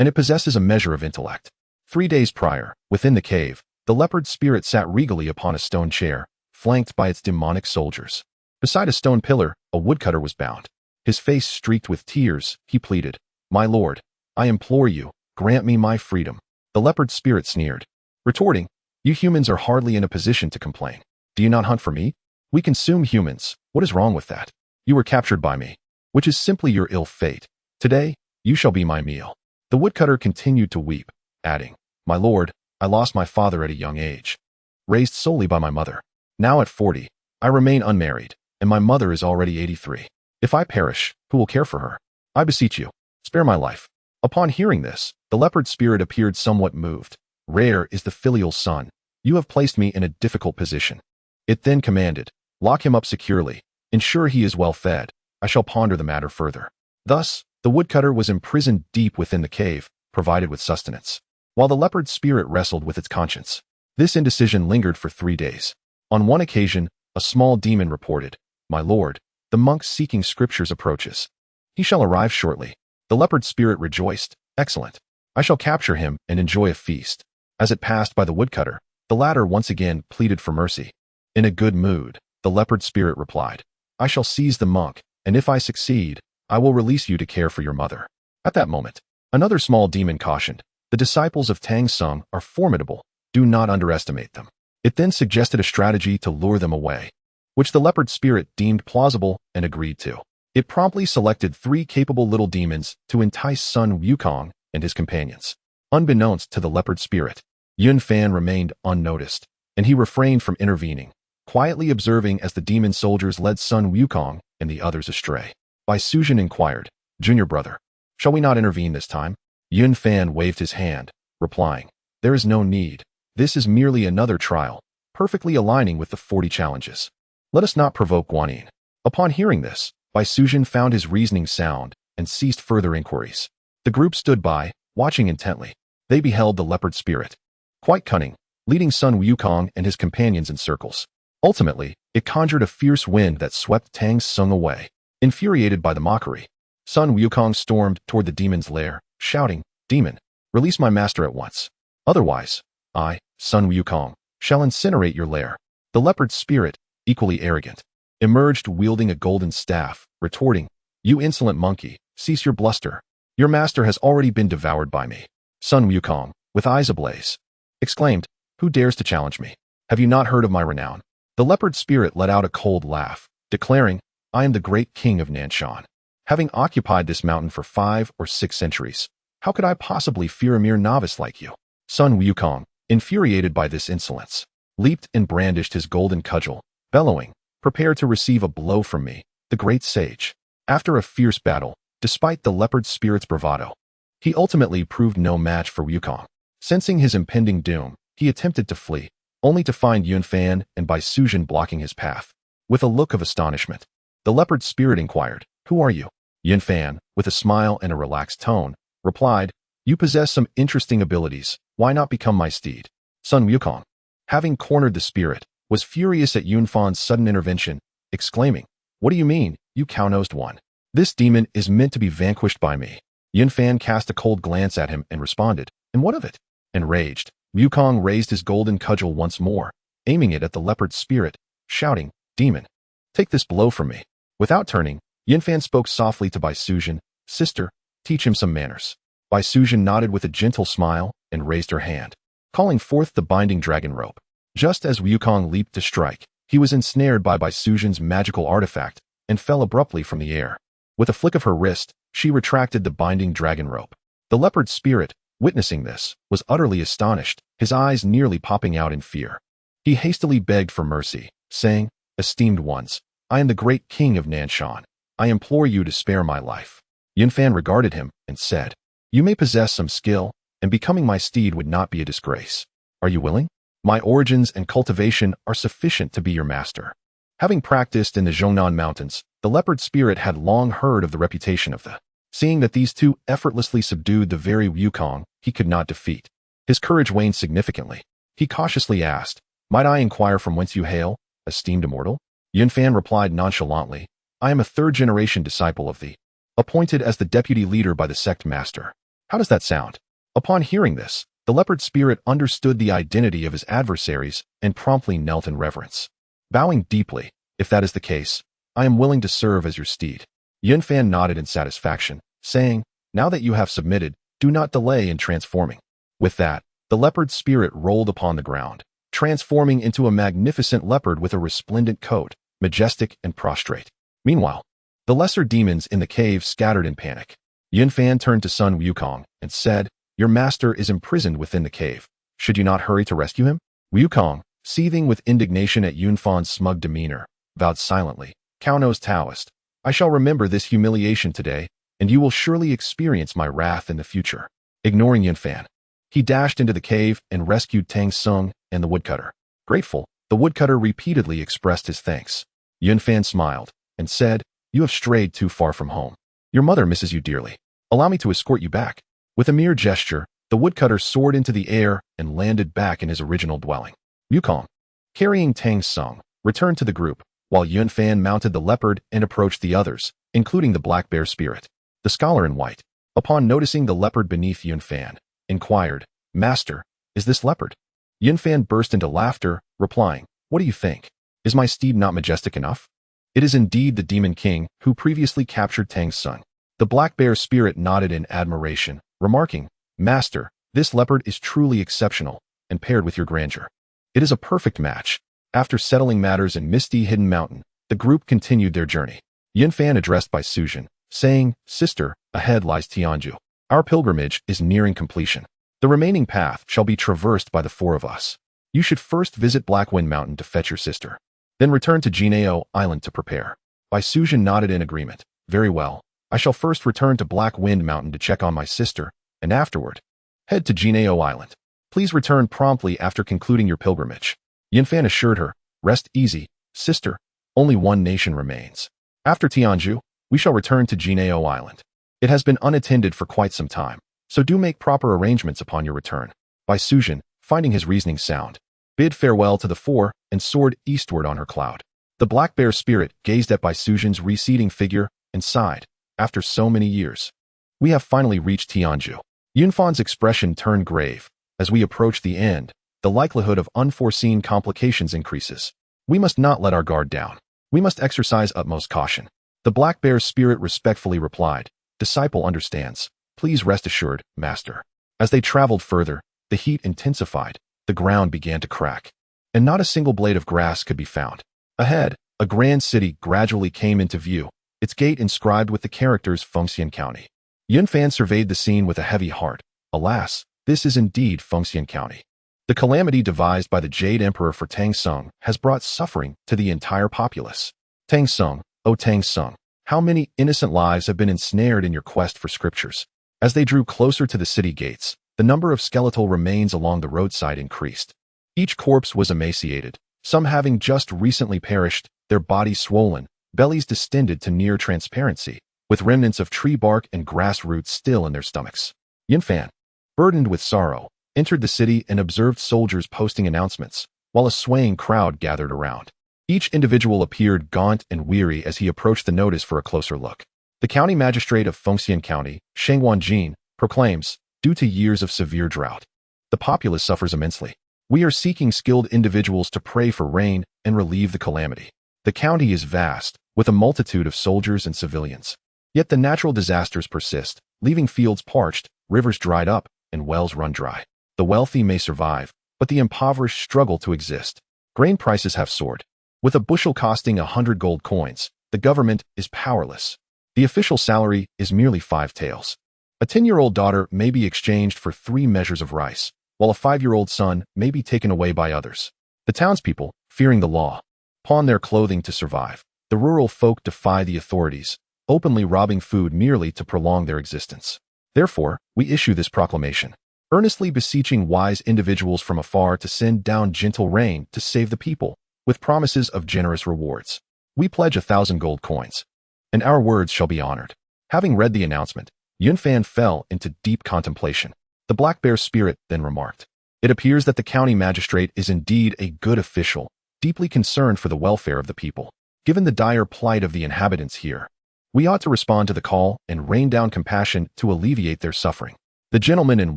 and it possesses a measure of intellect. 3 days prior, within the cave, the leopard spirit sat regally upon a stone chair, flanked by its demonic soldiers. Beside a stone pillar, a woodcutter was bound. His face streaked with tears, he pleaded, My lord, I implore you, Grant me my freedom." The leopard spirit sneered, retorting, "You humans are hardly in a position to complain. Do you not hunt for meat? We consume humans. What is wrong with that? You were captured by me, which is simply your ill fate. Today, you shall be my meal." The woodcutter continued to weep, adding, "My lord, I lost my father at a young age, raised solely by my mother. Now at 40, I remain unmarried, and my mother is already 83. If I perish, who will care for her? I beseech you, spare my life." Upon hearing this, the leopard spirit appeared somewhat moved. "Rare is the filial son. You have placed me in a difficult position." It then commanded, "Lock him up securely. Ensure he is well fed. I shall ponder the matter further." Thus, the woodcutter was imprisoned deep within the cave, provided with sustenance, while the leopard spirit wrestled with its conscience. This indecision lingered for 3 days. On one occasion, a small demon reported, "My lord, the monk seeking scriptures approaches. He shall arrive shortly." The leopard spirit rejoiced, "Excellent. I shall capture him and enjoy a feast." As it passed by the woodcutter, the latter once again pleaded for mercy. In a good mood, the leopard spirit replied, "I shall seize the monk, and if I succeed, I will release you to care for your mother." At that moment, another small demon cautioned, "The disciples of Tang Sung are formidable. Do not underestimate them." It then suggested a strategy to lure them away, which the leopard spirit deemed plausible and agreed to. It promptly selected 3 capable little demons to entice Sun Wukong and his companions. Unbeknownst to the leopard spirit, Yun Fan remained unnoticed, and he refrained from intervening, quietly observing as the demon soldiers led Sun Wukong and the others astray. Bai Suzhen inquired, "Junior brother, shall we not intervene this time?" Yun Fan waved his hand, replying, "There is no need. This is merely another trial, perfectly aligning with the 40 challenges. Let us not provoke Guanyin." Upon hearing this, Bai Suzhen found his reasoning sound and ceased further inquiries. The group stood by, watching intently. They beheld the leopard spirit, quite cunning, leading Sun Wukong and his companions in circles. Ultimately, it conjured a fierce wind that swept Tang Sung away. Infuriated by the mockery, Sun Wukong stormed toward the demon's lair, shouting, "Demon, release my master at once. Otherwise, I, Sun Wukong, shall incinerate your lair." The leopard spirit, equally arrogant, emerged wielding a golden staff, retorting, "You insolent monkey, cease your bluster. Your master has already been devoured by me." Sun Wukong, with eyes ablaze, exclaimed, "Who dares to challenge me? Have you not heard of my renown?" The leopard spirit let out a cold laugh, declaring, "I am the great king of Nanshan. Having occupied this mountain for 5 or 6 centuries, how could I possibly fear a mere novice like you?" Sun Wukong, infuriated by this insolence, leaped and brandished his golden cudgel, bellowing, "Prepare to receive a blow from me, the great sage." After a fierce battle, despite the leopard spirit's bravado, he ultimately proved no match for Wukong. Sensing his impending doom, he attempted to flee, only to find Yun Fan and Bai Suzhen blocking his path. With a look of astonishment, the leopard spirit inquired, "Who are you?" Yun Fan, with a smile and a relaxed tone, replied, "You possess some interesting abilities. Why not become my steed?" Sun Wukong, having cornered the spirit, was furious at Yun Fan's sudden intervention, exclaiming, "What do you mean, you cow-nosed one? This demon is meant to be vanquished by me." Yun Fan cast a cold glance at him and responded, "And what of it?" Enraged, Wukong raised his golden cudgel once more, aiming it at the leopard spirit, shouting, "Demon, take this blow from me." Without turning, Yun Fan spoke softly to Bai Suzhen, "Sister, teach him some manners." Bai Suzhen nodded with a gentle smile and raised her hand, calling forth the binding dragon rope. Just as Wukong leaped to strike, he was ensnared by Bai Suzhen's magical artifact and fell abruptly from the air. With a flick of her wrist, she retracted the binding dragon rope. The leopard spirit, witnessing this, was utterly astonished, his eyes nearly popping out in fear. He hastily begged for mercy, saying, "Esteemed ones, I am the great king of Nanshan. I implore you to spare my life." Yun Fan regarded him and said, "You may possess some skill, and becoming my steed would not be a disgrace. Are you willing? My origins and cultivation are sufficient to be your master." Having practiced in the Zhongnan Mountains, the leopard spirit had long heard of the reputation of the. Seeing that these two effortlessly subdued the very Wukong he could not defeat, his courage waned significantly. He cautiously asked, "Might I inquire from whence you hail, esteemed immortal?" Yun Fan replied nonchalantly, "I am a 3rd-generation disciple of the, appointed as the deputy leader by the sect master." How does that sound? Upon hearing this, the leopard spirit understood the identity of his adversaries and promptly knelt in reverence. Bowing deeply, "If that is the case, I am willing to serve as your steed." Yun Fan nodded in satisfaction, saying, "Now that you have submitted, do not delay in transforming. With that, the leopard spirit rolled upon the ground, transforming into a magnificent leopard with a resplendent coat, majestic and prostrate. Meanwhile, the lesser demons in the cave scattered in panic. Yunfan turned to Sun Wukong and said, "Your master is imprisoned within the cave. Should you not hurry to rescue him?" Wukong, seething with indignation at Yunfan's smug demeanor, vowed silently, "Kauno's Taoist, I shall remember this humiliation today, and you will surely experience my wrath in the future." Ignoring Yunfan, he dashed into the cave and rescued Tang Sung and the woodcutter. Grateful, the woodcutter repeatedly expressed his thanks. Yunfan smiled and said, "You have strayed too far from home. Your mother misses you dearly. Allow me to escort you back." With a mere gesture, the woodcutter soared into the air and landed back in his original dwelling. Wukong, carrying Tang Sung, returned to the group, while Yunfan mounted the leopard and approached the others, including the black bear spirit. The scholar in white, upon noticing the leopard beneath Yunfan, inquired, "Master, is this leopard?" Yunfan burst into laughter, replying, "What do you think? Is my steed not majestic enough? It is indeed the demon king who previously captured Tang Sung." The black bear spirit nodded in admiration, remarking, "Master, this leopard is truly exceptional, and paired with your grandeur, it is a perfect match." After settling matters in Misty Hidden Mountain, the group continued their journey. Yunfan addressed by Sujin, saying, "Sister, ahead lies Tianju. Our pilgrimage is nearing completion. The remaining path shall be traversed by the four of us. You should first visit Blackwind Mountain to fetch your sister. Then return to Jineo Island to prepare." Bai Sujin nodded in agreement. "Very well. I shall first return to Blackwind Mountain to check on my sister, and afterward, head to Jineo Island. Please return promptly after concluding your pilgrimage." Yunfan assured her, "Rest easy, sister. Only one nation remains. After Tianju, we shall return to Jineo Island. It has been unattended for quite some time, so do make proper arrangements upon your return." Bai Sujin, finding his reasoning sound, bid farewell to the four and soared eastward on her cloud. The black bear spirit gazed at Bai Sujin's receding figure and sighed. "After so many years, we have finally reached Tianju." Yunfan's expression turned grave. "As we approach the end, the likelihood of unforeseen complications increases. We must not let our guard down. We must exercise utmost caution." The black bear's spirit respectfully replied, "Disciple understands. Please rest assured, master." As they traveled further, the heat intensified, the ground began to crack, and not a single blade of grass could be found. Ahead, a grand city gradually came into view, its gate inscribed with the characters Fengshen County. Yunfan surveyed the scene with a heavy heart. Alas, this is indeed Fengshen County. The calamity devised by the Jade Emperor for Tang Sung has brought suffering to the entire populace. Tang Sung, O Tang Sung, how many innocent lives have been ensnared in your quest for scriptures? As they drew closer to the city gates, the number of skeletal remains along the roadside increased. Each corpse was emaciated, some having just recently perished, their bodies swollen, bellies distended to near transparency, with remnants of tree bark and grass roots still in their stomachs. Yunfan, burdened with sorrow, entered the city and observed soldiers posting announcements, while a swaying crowd gathered around. Each individual appeared gaunt and weary as he approached the notice for a closer look. The county magistrate of Fengshen County, Shangwan Jin, proclaims, "Due to years of severe drought, the populace suffers immensely. We are seeking skilled individuals to pray for rain and relieve the calamity. The county is vast, with a multitude of soldiers and civilians. Yet the natural disasters persist, leaving fields parched, rivers dried up, and wells run dry. The wealthy may survive, but the impoverished struggle to exist. Grain prices have soared. With a bushel costing 100 gold coins, the government is powerless. The official salary is merely 5 taels. A 10-year-old daughter may be exchanged for 3 measures of rice, while a 5-year-old son may be taken away by others. The townspeople, fearing the law, pawn their clothing to survive. The rural folk defy the authorities, openly robbing food merely to prolong their existence. Therefore, we issue this proclamation, earnestly beseeching wise individuals from afar to send down gentle rain to save the people, with promises of generous rewards. We pledge 1,000 gold coins, and our words shall be honored." Having read the announcement, Yunfan fell into deep contemplation. The black bear spirit then remarked, "It appears that the county magistrate is indeed a good official, deeply concerned for the welfare of the people. Given the dire plight of the inhabitants here, we ought to respond to the call and rain down compassion to alleviate their suffering." The gentleman in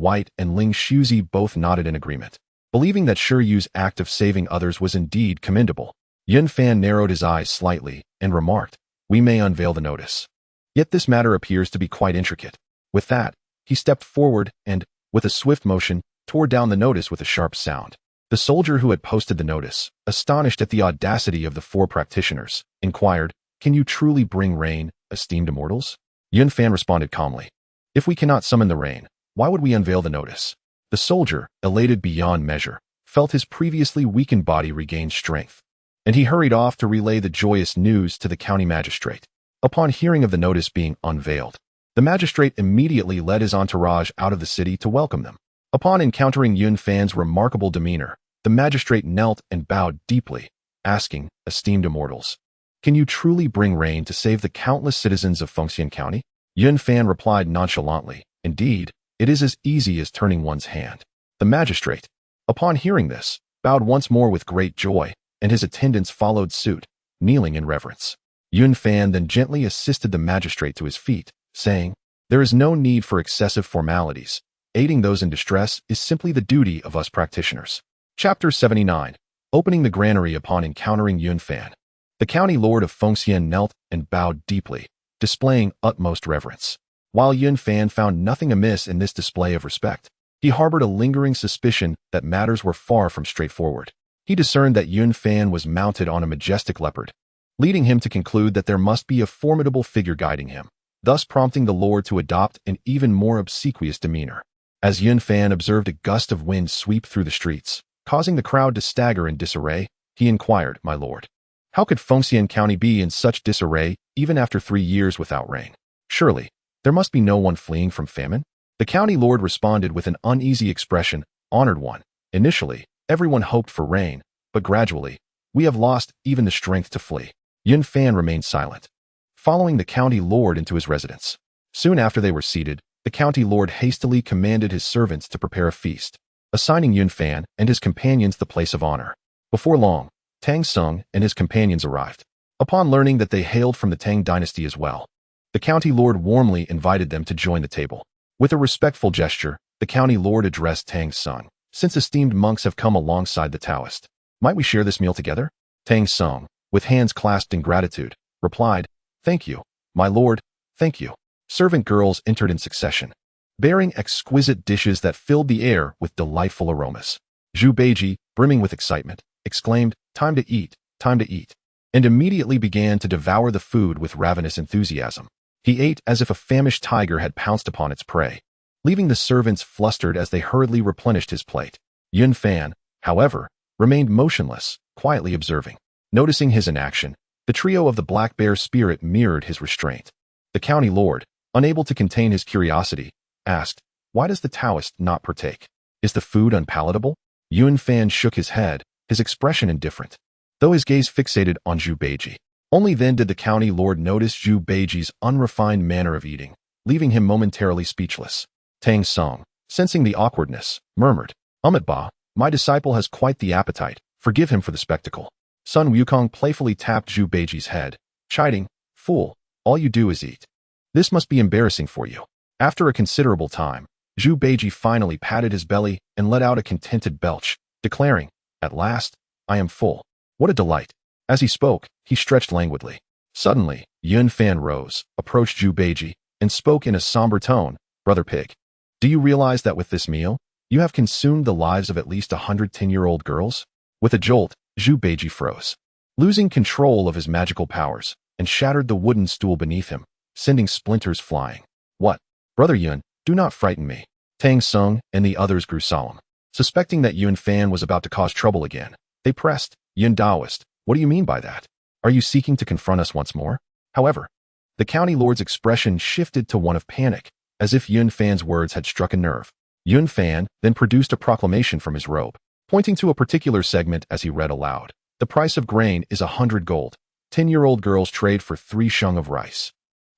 white and Ling Shuzi both nodded in agreement, believing that Shiryu's act of saving others was indeed commendable. Yunfan narrowed his eyes slightly and remarked, "We may unveil the notice. Yet this matter appears to be quite intricate." With that, He stepped forward and, with a swift motion, tore down the notice with a sharp sound. The soldier who had posted the notice, astonished at the audacity of the four practitioners, inquired, "Can you truly bring rain, esteemed immortals?" Yun Fan responded calmly, "If we cannot summon the rain, why would we unveil the notice?" The soldier, elated beyond measure, felt his previously weakened body regain strength, and he hurried off to relay the joyous news to the county magistrate. Upon hearing of the notice being unveiled, the magistrate immediately led his entourage out of the city to welcome them. Upon encountering Yun Fan's remarkable demeanor, the magistrate knelt and bowed deeply, asking, "Esteemed immortals, can you truly bring rain to save the countless citizens of Fengshen County?" Yun Fan replied nonchalantly, "Indeed, it is as easy as turning one's hand." The magistrate, upon hearing this, bowed once more with great joy, and his attendants followed suit, kneeling in reverence. Yun Fan then gently assisted the magistrate to his feet, saying, "There is no need for excessive formalities. Aiding those in distress is simply the duty of us practitioners." Chapter 79. Opening the granary upon encountering Yun Fan. The county lord of Fengshen knelt and bowed deeply, displaying utmost reverence. While Yun Fan found nothing amiss in this display of respect, he harbored a lingering suspicion that matters were far from straightforward. He discerned that Yun Fan was mounted on a majestic leopard, leading him to conclude that there must be a formidable figure guiding him, thus prompting the lord to adopt an even more obsequious demeanor. As Yun Fan observed a gust of wind sweep through the streets, causing the crowd to stagger in disarray, he inquired, "My lord, how could Fengshen County be in such disarray even after 3 years without rain? Surely, there must be no one fleeing from famine?" The county lord responded with an uneasy expression, "Honored one, initially, everyone hoped for rain, but gradually, we have lost even the strength to flee." Yun Fan remained silent, following the county lord into his residence. Soon after they were seated, the county lord hastily commanded his servants to prepare a feast, assigning Yun Fan and his companions the place of honor. Before long, Tang Sung and his companions arrived. Upon learning that they hailed from the Tang dynasty as well, the county lord warmly invited them to join the table. With a respectful gesture, the county lord addressed Tang Sung, "Since esteemed monks have come alongside the Taoist, might we share this meal together?" Tang Sung, with hands clasped in gratitude, replied, "Thank you, my lord, thank you." Servant girls entered in succession, bearing exquisite dishes that filled the air with delightful aromas. Zhu Beiji, brimming with excitement, exclaimed, "Time to eat, time to eat," and immediately began to devour the food with ravenous enthusiasm. He ate as if a famished tiger had pounced upon its prey, leaving the servants flustered as they hurriedly replenished his plate. Yun Fan, however, remained motionless, quietly observing. Noticing his inaction, the trio of the Black Bear spirit mirrored his restraint. The county lord, unable to contain his curiosity, asked, "Why does the Taoist not partake? Is the food unpalatable?" Yun Fan shook his head, his expression indifferent, though his gaze fixated on Zhu Beiji. Only then did the county lord notice Zhu Beiji's unrefined manner of eating, leaving him momentarily speechless. Tang Sung, sensing the awkwardness, murmured, "Ba, my disciple has quite the appetite, forgive him for the spectacle." Sun Wukong playfully tapped Zhu Beiji's head, chiding, "Fool, all you do is eat. This must be embarrassing for you." After a considerable time, Zhu Beiji finally patted his belly and let out a contented belch, declaring, "At last, I am full. What a delight." As he spoke, he stretched languidly. Suddenly, Yun Fan rose, approached Zhu Beiji, and spoke in a somber tone, "Brother Pig, do you realize that with this meal, you have consumed the lives of at least 100 10-year-old girls?" With a jolt, Zhu Beiji froze, losing control of his magical powers, and shattered the wooden stool beneath him, sending splinters flying. "What? Brother Yun, do not frighten me." Tang Sung and the others grew solemn. Suspecting that Yun Fan was about to cause trouble again, they pressed, "Yun Taoist, what do you mean by that? Are you seeking to confront us once more?" However, the county lord's expression shifted to one of panic, as if Yun Fan's words had struck a nerve. Yun Fan then produced a proclamation from his robe, pointing to a particular segment as he read aloud. "The price of grain is 100 gold. 10-year-old girls trade for 3 shung of rice.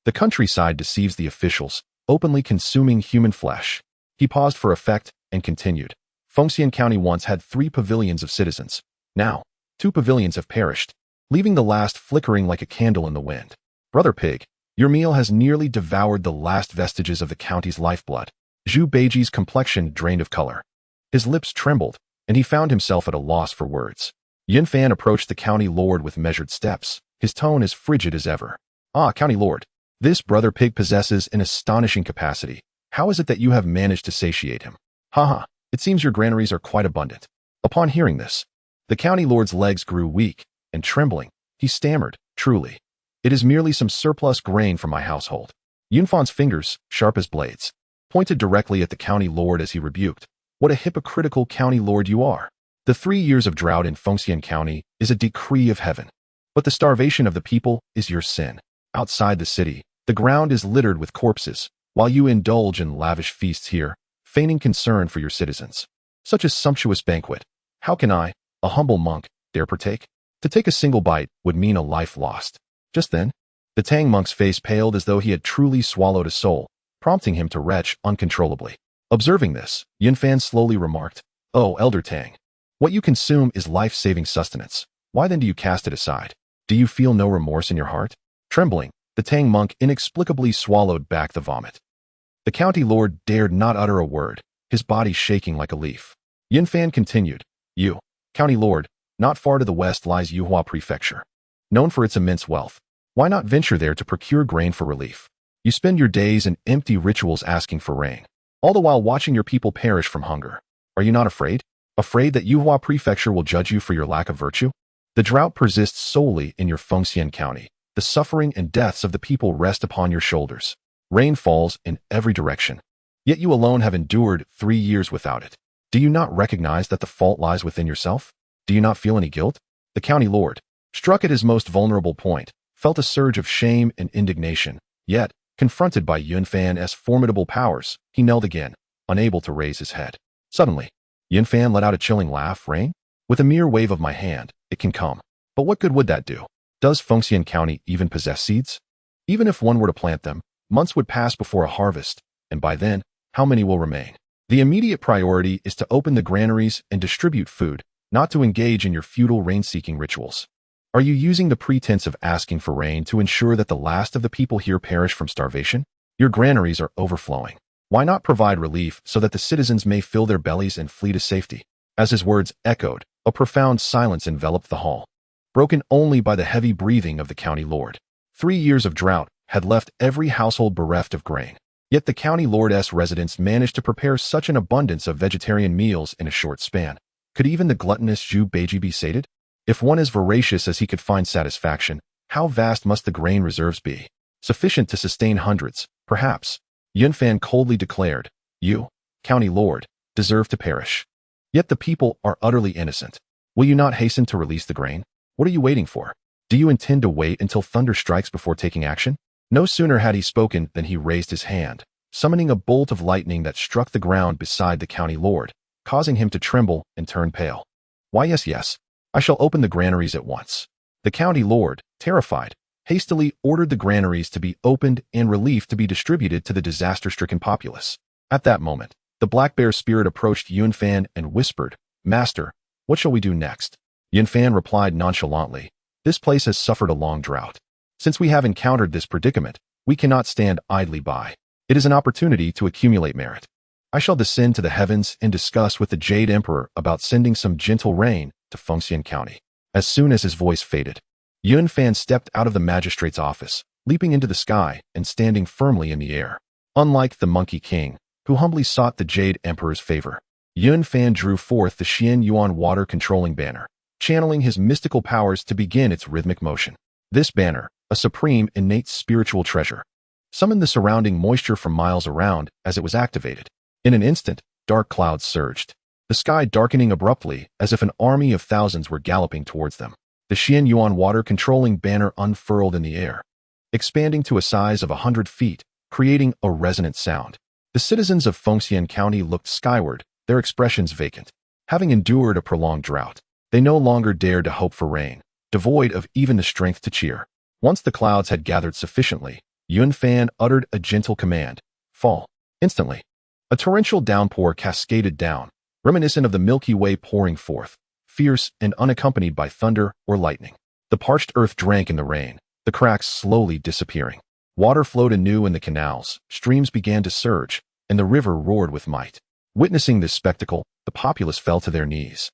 The countryside deceives the officials, openly consuming human flesh." He paused for effect and continued, "Fengshen County once had 3 pavilions of citizens. Now, 2 pavilions have perished, leaving the last flickering like a candle in the wind. Brother Pig, your meal has nearly devoured the last vestiges of the county's lifeblood." Zhu Beiji's complexion drained of color. His lips trembled, and he found himself at a loss for words. Yun Fan approached the county lord with measured steps, his tone as frigid as ever. "Ah, county lord, this Brother Pig possesses an astonishing capacity. How is it that you have managed to satiate him? Haha, it seems your granaries are quite abundant. Upon hearing this, the county lord's legs grew weak, and trembling, he stammered, truly. It is merely some surplus grain from my household. Yunfan's fingers, sharp as blades, pointed directly at the county lord as he rebuked. What a hypocritical county lord you are. The 3 years of drought in Fengshen County is a decree of heaven. But the starvation of the people is your sin. Outside the city, the ground is littered with corpses, while you indulge in lavish feasts here, feigning concern for your citizens. Such a sumptuous banquet. How can I, a humble monk, dare partake? To take a single bite would mean a life lost. Just then, the Tang monk's face paled as though he had truly swallowed a soul, prompting him to retch uncontrollably. Observing this, Yunfan slowly remarked, "Oh, Elder Tang, what you consume is life-saving sustenance. Why then do you cast it aside? Do you feel no remorse in your heart?" Trembling, the Tang monk inexplicably swallowed back the vomit. The county lord dared not utter a word, his body shaking like a leaf. Yunfan continued, "You, county lord, not far to the west lies Yuhua Prefecture. Known for its immense wealth, why not venture there to procure grain for relief? You spend your days in empty rituals asking for rain, all the while watching your people perish from hunger. Are you not afraid? Afraid that Yuhua Prefecture will judge you for your lack of virtue? The drought persists solely in your Fengshen County. The suffering and deaths of the people rest upon your shoulders. Rain falls in every direction. Yet you alone have endured 3 years without it. Do you not recognize that the fault lies within yourself? Do you not feel any guilt?" The county lord, struck at his most vulnerable point, felt a surge of shame and indignation. Yet, confronted by Yunfan's formidable powers, he knelt again, unable to raise his head. Suddenly, Yunfan let out a chilling laugh. "Rain? With a mere wave of my hand, it can come. But what good would that do? Does Fengshen County even possess seeds? Even if one were to plant them, months would pass before a harvest, and by then, how many will remain? The immediate priority is to open the granaries and distribute food, not to engage in your futile rain-seeking rituals. Are you using the pretense of asking for rain to ensure that the last of the people here perish from starvation? Your granaries are overflowing. Why not provide relief so that the citizens may fill their bellies and flee to safety?" As his words echoed, a profound silence enveloped the hall, broken only by the heavy breathing of the county lord. 3 years of drought had left every household bereft of grain. Yet the county lord's residents managed to prepare such an abundance of vegetarian meals in a short span. Could even the gluttonous Zhu Beiji be sated? If one as voracious as he could find satisfaction, how vast must the grain reserves be? Sufficient to sustain hundreds, perhaps. Yunfan coldly declared, "You, county lord, deserve to perish. Yet the people are utterly innocent. Will you not hasten to release the grain? What are you waiting for? Do you intend to wait until thunder strikes before taking action?" No sooner had he spoken than he raised his hand, summoning a bolt of lightning that struck the ground beside the county lord, causing him to tremble and turn pale. "Why, yes, I shall open the granaries at once." The county lord, terrified, hastily ordered the granaries to be opened and relief to be distributed to the disaster-stricken populace. At that moment, the black bear spirit approached Yunfan and whispered, "Master, what shall we do next?" Yunfan replied nonchalantly, "This place has suffered a long drought. Since we have encountered this predicament, we cannot stand idly by. It is an opportunity to accumulate merit. I shall descend to the heavens and discuss with the Jade Emperor about sending some gentle rain to Fengshen County." As soon as his voice faded, Yunfan stepped out of the magistrate's office, leaping into the sky and standing firmly in the air. Unlike the Monkey King, who humbly sought the Jade Emperor's favor, Yunfan drew forth the Xian Yuan water-controlling banner, channeling his mystical powers to begin its rhythmic motion. This banner, a supreme innate spiritual treasure, summoned the surrounding moisture from miles around as it was activated. In an instant, dark clouds surged, the sky darkening abruptly as if an army of thousands were galloping towards them. The Xian Yuan water-controlling banner unfurled in the air, expanding to a size of 100 feet, creating a resonant sound. The citizens of Fengshen County looked skyward, their expressions vacant. Having endured a prolonged drought, they no longer dared to hope for rain, devoid of even the strength to cheer. Once the clouds had gathered sufficiently, Yunfan uttered a gentle command, "Fall." Instantly, a torrential downpour cascaded down, reminiscent of the Milky Way pouring forth, fierce and unaccompanied by thunder or lightning. The parched earth drank in the rain, the cracks slowly disappearing. Water flowed anew in the canals, streams began to surge, and the river roared with might. Witnessing this spectacle, the populace fell to their knees,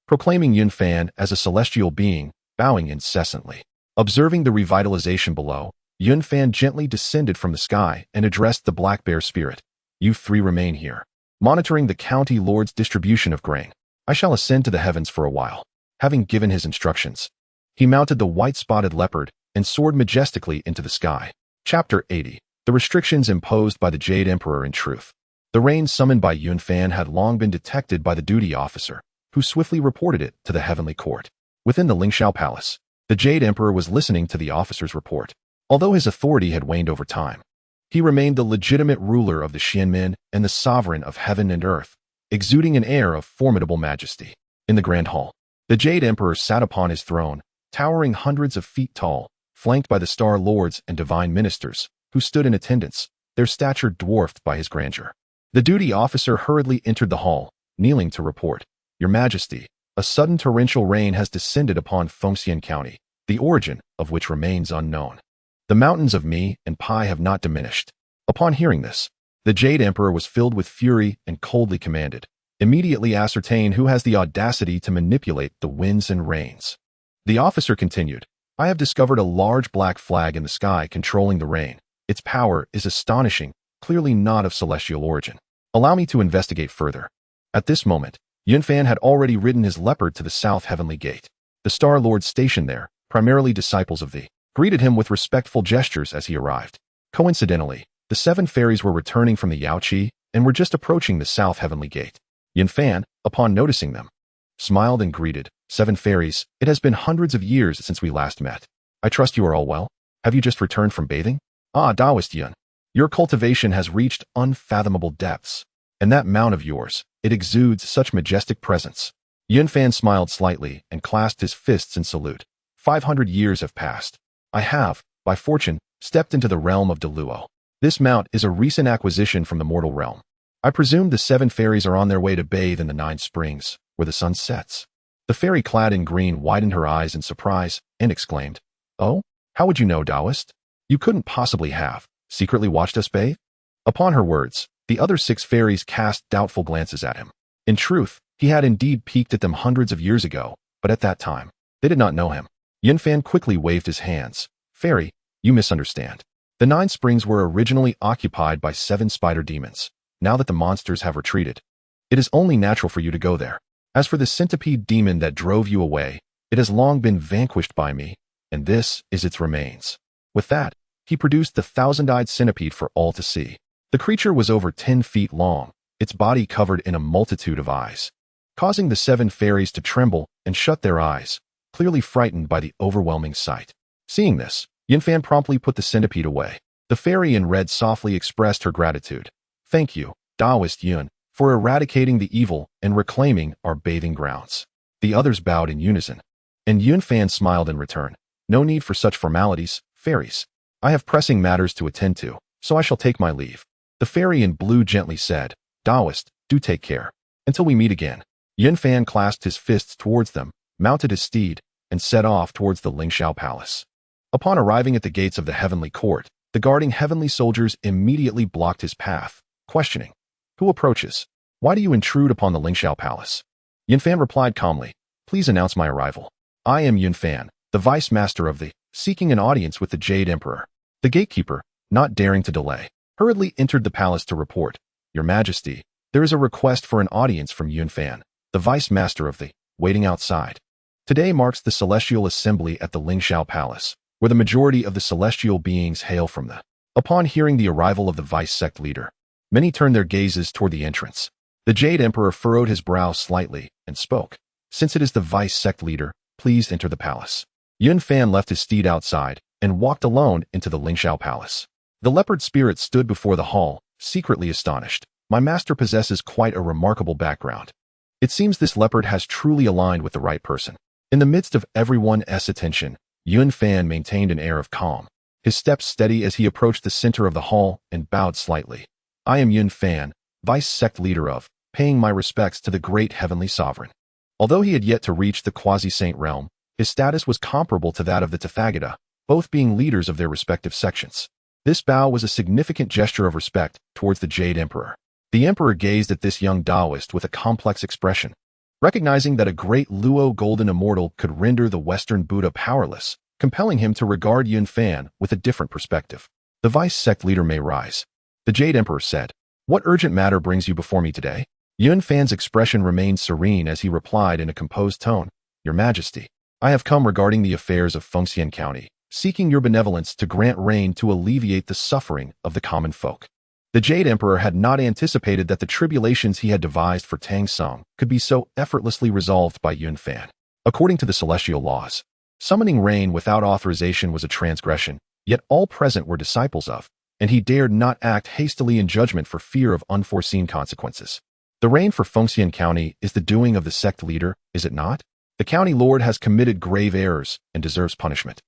proclaiming Yunfan as a celestial being, bowing incessantly. Observing the revitalization below, Yunfan gently descended from the sky and addressed the black bear spirit. You three remain here, monitoring the county lord's distribution of grain. I shall ascend to the heavens for a while." Having given his instructions, he mounted the white-spotted leopard and soared majestically into the sky. Chapter 80. The restrictions imposed by the Jade Emperor. In truth, the rain summoned by Yunfan had long been detected by the duty officer, who swiftly reported it to the heavenly court. Within the Lingxiao Palace, the Jade Emperor was listening to the officer's report. Although his authority had waned over time, he remained the legitimate ruler of the Xianmin and the sovereign of heaven and earth, exuding an air of formidable majesty. In the Grand Hall, the Jade Emperor sat upon his throne, towering hundreds of feet tall, flanked by the Star Lords and divine ministers, who stood in attendance, their stature dwarfed by his grandeur. The duty officer hurriedly entered the hall, kneeling to report, "Your Majesty, a sudden torrential rain has descended upon Fengshen County, the origin of which remains unknown. The mountains of Mi and Pai have not diminished." Upon hearing this, the Jade Emperor was filled with fury and coldly commanded, "Immediately ascertain who has the audacity to manipulate the winds and rains." The officer continued, "I have discovered a large black flag in the sky controlling the rain. Its power is astonishing, clearly not of celestial origin. Allow me to investigate further." At this moment, Yunfan had already ridden his leopard to the south heavenly gate. The Star Lords stationed there, primarily disciples of the, greeted him with respectful gestures as he arrived. Coincidentally, the 7 fairies were returning from the Yaoqi and were just approaching the south heavenly gate. Yunfan, upon noticing them, smiled and greeted, "7 fairies, it has been hundreds of years since we last met. I trust you are all well. Have you just returned from bathing? Ah, Taoist Yun, your cultivation has reached unfathomable depths. And that mount of yours, it exudes such majestic presence." Yunfan smiled slightly and clasped his fists in salute. 500 years have passed. I have, by fortune, stepped into the realm of Deluo. This mount is a recent acquisition from the mortal realm. I presume the 7 fairies are on their way to bathe in the 9 springs, where the sun sets. The fairy clad in green widened her eyes in surprise and exclaimed, "Oh, how would you know, Taoist? You couldn't possibly have secretly watched us bathe?" Upon her words, the other 6 fairies cast doubtful glances at him. In truth, he had indeed peeked at them hundreds of years ago, but at that time, they did not know him. Yunfan quickly waved his hands. "Fairy, you misunderstand. The 9 springs were originally occupied by 7 spider demons. Now that the monsters have retreated, it is only natural for you to go there. As for the centipede demon that drove you away, it has long been vanquished by me, and this is its remains." With that, he produced the 1,000-eyed centipede for all to see. The creature was over 10 feet long, its body covered in a multitude of eyes, causing the 7 fairies to tremble and shut their eyes, clearly frightened by the overwhelming sight. Seeing this, Yunfan promptly put the centipede away. The fairy in red softly expressed her gratitude. "Thank you, Taoist Yun, for eradicating the evil and reclaiming our bathing grounds." The others bowed in unison, and Yunfan smiled in return. "No need for such formalities, fairies. I have pressing matters to attend to, so I shall take my leave." The fairy in blue gently said, "Taoist, do take care. Until we meet again." Yunfan clasped his fists towards them, mounted his steed, and set off towards the Lingxiao Palace. Upon arriving at the gates of the heavenly court, the guarding heavenly soldiers immediately blocked his path, questioning, "Who approaches? Why do you intrude upon the Lingxiao Palace?" Yunfan replied calmly, "Please announce my arrival. I am Yunfan, the vice master of the, seeking an audience with the Jade Emperor." The gatekeeper, not daring to delay, hurriedly entered the palace to report, "Your Majesty, there is a request for an audience from Yunfan, the vice master of the, waiting outside." Today marks the celestial assembly at the Lingxiao Palace, where the majority of the celestial beings hail from the. Upon hearing the arrival of the vice sect leader, many turned their gazes toward the entrance. The Jade Emperor furrowed his brow slightly and spoke, "Since it is the vice sect leader, please enter the palace." Yunfan left his steed outside and walked alone into the Lingxiao Palace. The leopard spirit stood before the hall, secretly astonished. "My master possesses quite a remarkable background. It seems this leopard has truly aligned with the right person." In the midst of everyone's attention, Yunfan maintained an air of calm, his steps steady as he approached the center of the hall and bowed slightly. "I am Yunfan, vice sect leader of, paying my respects to the great heavenly sovereign." Although he had yet to reach the quasi-saint realm, his status was comparable to that of the Tathagata, both being leaders of their respective sections. This bow was a significant gesture of respect towards the Jade Emperor. The Emperor gazed at this young Taoist with a complex expression. Recognizing that a great Luo golden immortal could render the Western Buddha powerless, compelling him to regard Yunfan with a different perspective. "The vice sect leader may rise," the Jade Emperor said. What urgent matter brings you before me today? Yun Fan's expression remained serene as he replied in a composed tone, Your Majesty, I have come regarding the affairs of Fengshen County, seeking your benevolence to grant rain to alleviate the suffering of the common folk. The Jade Emperor had not anticipated that the tribulations he had devised for Tang Song could be so effortlessly resolved by Yun Fan. According to the celestial laws, summoning rain without authorization was a transgression, yet all present were disciples of, and he dared not act hastily in judgment for fear of unforeseen consequences. The rain for Fengshen County is the doing of the sect leader, is it not? The county lord has committed grave errors and deserves punishment.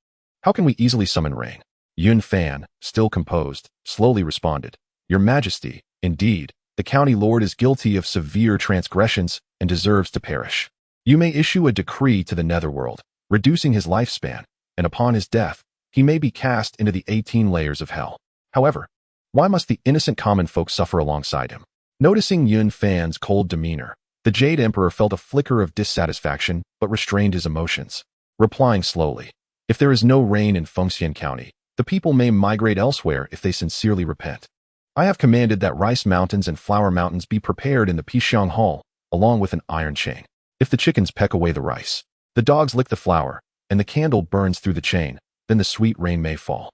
How can we easily summon rain? Yun Fan, still composed, slowly responded, Your Majesty, indeed, the county lord is guilty of severe transgressions and deserves to perish. You may issue a decree to the netherworld, reducing his lifespan, and upon his death, he may be cast into the 18 layers of hell. However, why must the innocent common folk suffer alongside him? Noticing Yun Fan's cold demeanor, the Jade Emperor felt a flicker of dissatisfaction but restrained his emotions, replying slowly, If there is no rain in Fengshen County, the people may migrate elsewhere if they sincerely repent. I have commanded that rice mountains and flour mountains be prepared in the Pixiang Hall, along with an iron chain. If the chickens peck away the rice, the dogs lick the flour, and the candle burns through the chain, then the sweet rain may fall.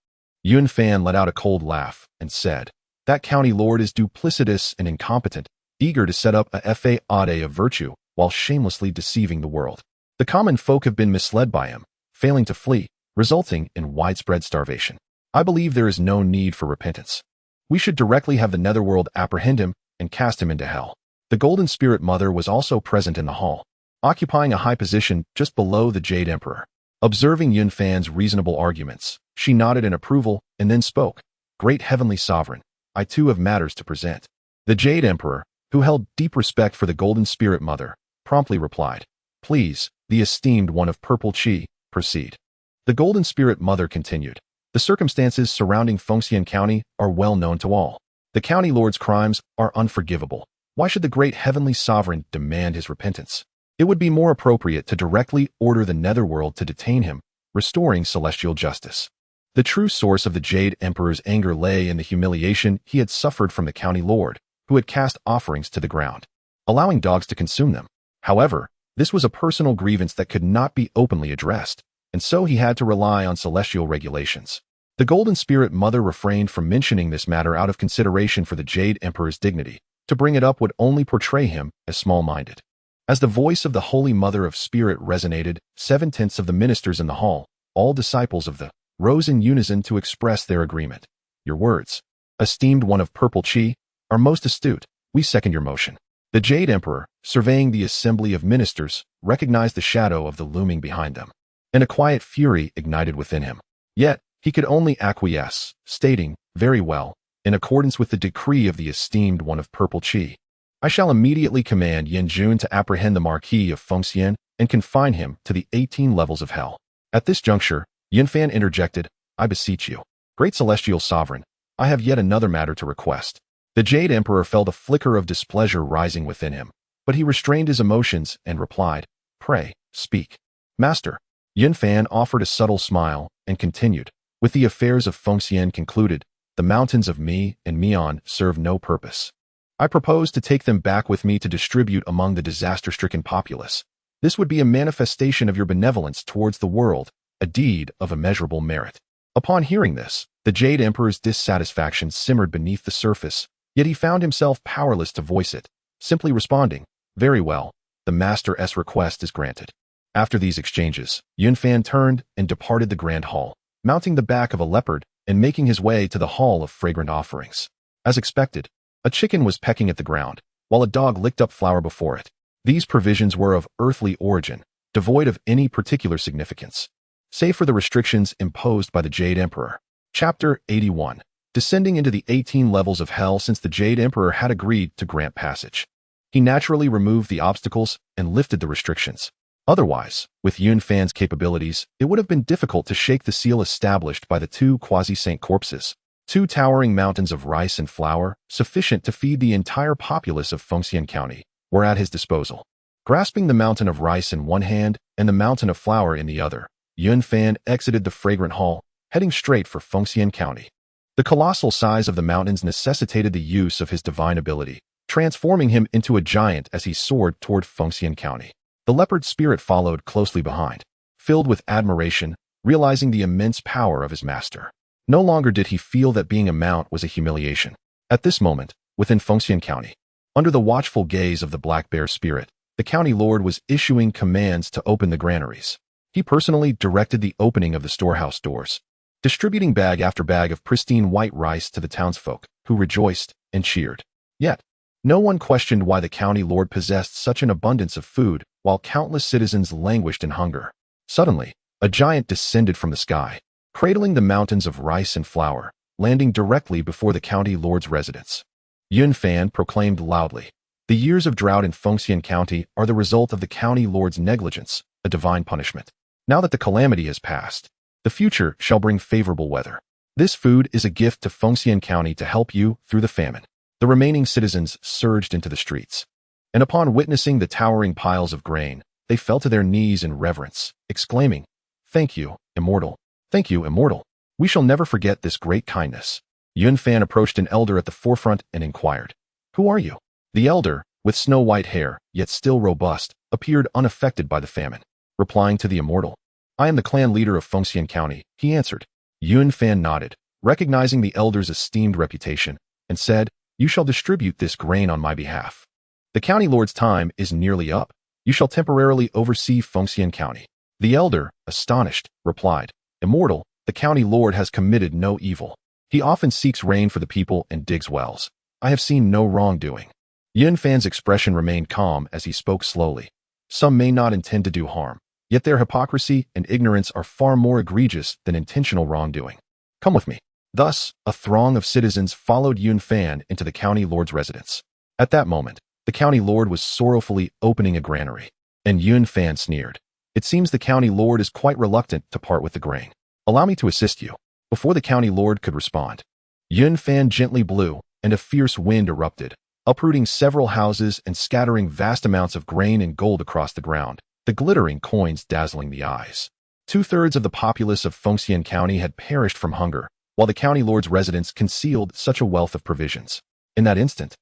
Yun Fan let out a cold laugh and said, That county lord is duplicitous and incompetent, eager to set up a fade of virtue while shamelessly deceiving the world. The common folk have been misled by him, failing to flee, resulting in widespread starvation. I believe there is no need for repentance. We should directly have the netherworld apprehend him and cast him into hell. The Golden Spirit Mother was also present in the hall, occupying a high position just below the Jade Emperor. Observing Yun Fan's reasonable arguments, she nodded in approval and then spoke, Great Heavenly Sovereign, I too have matters to present. The Jade Emperor, who held deep respect for the Golden Spirit Mother, promptly replied, Please, the esteemed one of Purple Chi, proceed. The Golden Spirit Mother continued, The circumstances surrounding Fengshen County are well known to all. The county lord's crimes are unforgivable. Why should the great Heavenly Sovereign demand his repentance? It would be more appropriate to directly order the netherworld to detain him, restoring celestial justice. The true source of the Jade Emperor's anger lay in the humiliation he had suffered from the county lord, who had cast offerings to the ground, allowing dogs to consume them. However, this was a personal grievance that could not be openly addressed, and so he had to rely on celestial regulations. The Golden Spirit Mother refrained from mentioning this matter out of consideration for the Jade Emperor's dignity. To bring it up would only portray him as small-minded. As the voice of the Holy Mother of Spirit resonated, 7/10 of the ministers in the hall, all disciples of the, rose in unison to express their agreement. Your words, esteemed one of Purple Chi, are most astute. We second your motion. The Jade Emperor, surveying the assembly of ministers, recognized the shadow of the looming behind them, and a quiet fury ignited within him. Yet, he could only acquiesce, stating, Very well, in accordance with the decree of the esteemed one of Purple Chi, I shall immediately command Yen Jun to apprehend the Marquis of Fengshen and confine him to the 18 levels of hell. At this juncture, Yun Fan interjected, I beseech you, Great Celestial Sovereign, I have yet another matter to request. The Jade Emperor felt a flicker of displeasure rising within him, but he restrained his emotions and replied, Pray, speak. Master. Yun Fan offered a subtle smile and continued, With the affairs of Fengshen concluded, the mountains of Mi and Mian serve no purpose. I propose to take them back with me to distribute among the disaster-stricken populace. This would be a manifestation of your benevolence towards the world, a deed of immeasurable merit. Upon hearing this, the Jade Emperor's dissatisfaction simmered beneath the surface, yet he found himself powerless to voice it, simply responding, Very well, the Master's request is granted. After these exchanges, Yun Fan turned and departed the grand hall, mounting the back of a leopard and making his way to the hall of fragrant offerings. As expected, a chicken was pecking at the ground, while a dog licked up flour before it. These provisions were of earthly origin, devoid of any particular significance, save for the restrictions imposed by the Jade Emperor. Chapter 81. Descending into the 18 levels of hell. Since the Jade Emperor had agreed to grant passage, he naturally removed the obstacles and lifted the restrictions. Otherwise, with Yun Fan's capabilities, it would have been difficult to shake the seal established by the two quasi-saint corpses. 2 towering mountains of rice and flour, sufficient to feed the entire populace of Fengshen County, were at his disposal. Grasping the mountain of rice in one hand and the mountain of flour in the other, Yun Fan exited the fragrant hall, heading straight for Fengshen County. The colossal size of the mountains necessitated the use of his divine ability, transforming him into a giant as he soared toward Fengshen County. The leopard spirit followed closely behind, filled with admiration, realizing the immense power of his master. No longer did he feel that being a mount was a humiliation. At this moment, within Fengshen County, under the watchful gaze of the black bear spirit, the county lord was issuing commands to open the granaries. He personally directed the opening of the storehouse doors, distributing bag after bag of pristine white rice to the townsfolk, who rejoiced and cheered. Yet, no one questioned why the county lord possessed such an abundance of food, while countless citizens languished in hunger. Suddenly, a giant descended from the sky, cradling the mountains of rice and flour, landing directly before the county lord's residence. Yun Fan proclaimed loudly, "The years of drought in Fengshen County are the result of the county lord's negligence, a divine punishment. Now that the calamity has passed, the future shall bring favorable weather. This food is a gift to Fengshen County to help you through the famine." The remaining citizens surged into the streets, and upon witnessing the towering piles of grain, they fell to their knees in reverence, exclaiming, "Thank you, immortal. Thank you, immortal. We shall never forget this great kindness." Yun Fan approached an elder at the forefront and inquired, "Who are you?" The elder, with snow-white hair, yet still robust, appeared unaffected by the famine. Replying to the immortal, "I am the clan leader of Fengshen County," he answered. Yun Fan nodded, recognizing the elder's esteemed reputation, and said, "You shall distribute this grain on my behalf. The county lord's time is nearly up. You shall temporarily oversee Fengshen County." The elder, astonished, replied, "Immortal, the county lord has committed no evil. He often seeks rain for the people and digs wells. I have seen no wrongdoing." Yun Fan's expression remained calm as he spoke slowly. Some may not intend to do harm, yet their hypocrisy and ignorance are far more egregious than intentional wrongdoing. Come with me. Thus, a throng of citizens followed Yun Fan into the county lord's residence. At that moment, the county lord was sorrowfully opening a granary, and Yun Fan sneered. "It seems the county lord is quite reluctant to part with the grain. Allow me to assist you." Before the county lord could respond, Yun Fan gently blew, and a fierce wind erupted, uprooting several houses and scattering vast amounts of grain and gold across the ground, the glittering coins dazzling the eyes. 2/3 of the populace of Fengshen County had perished from hunger, while the county lord's residence concealed such a wealth of provisions. In that instant,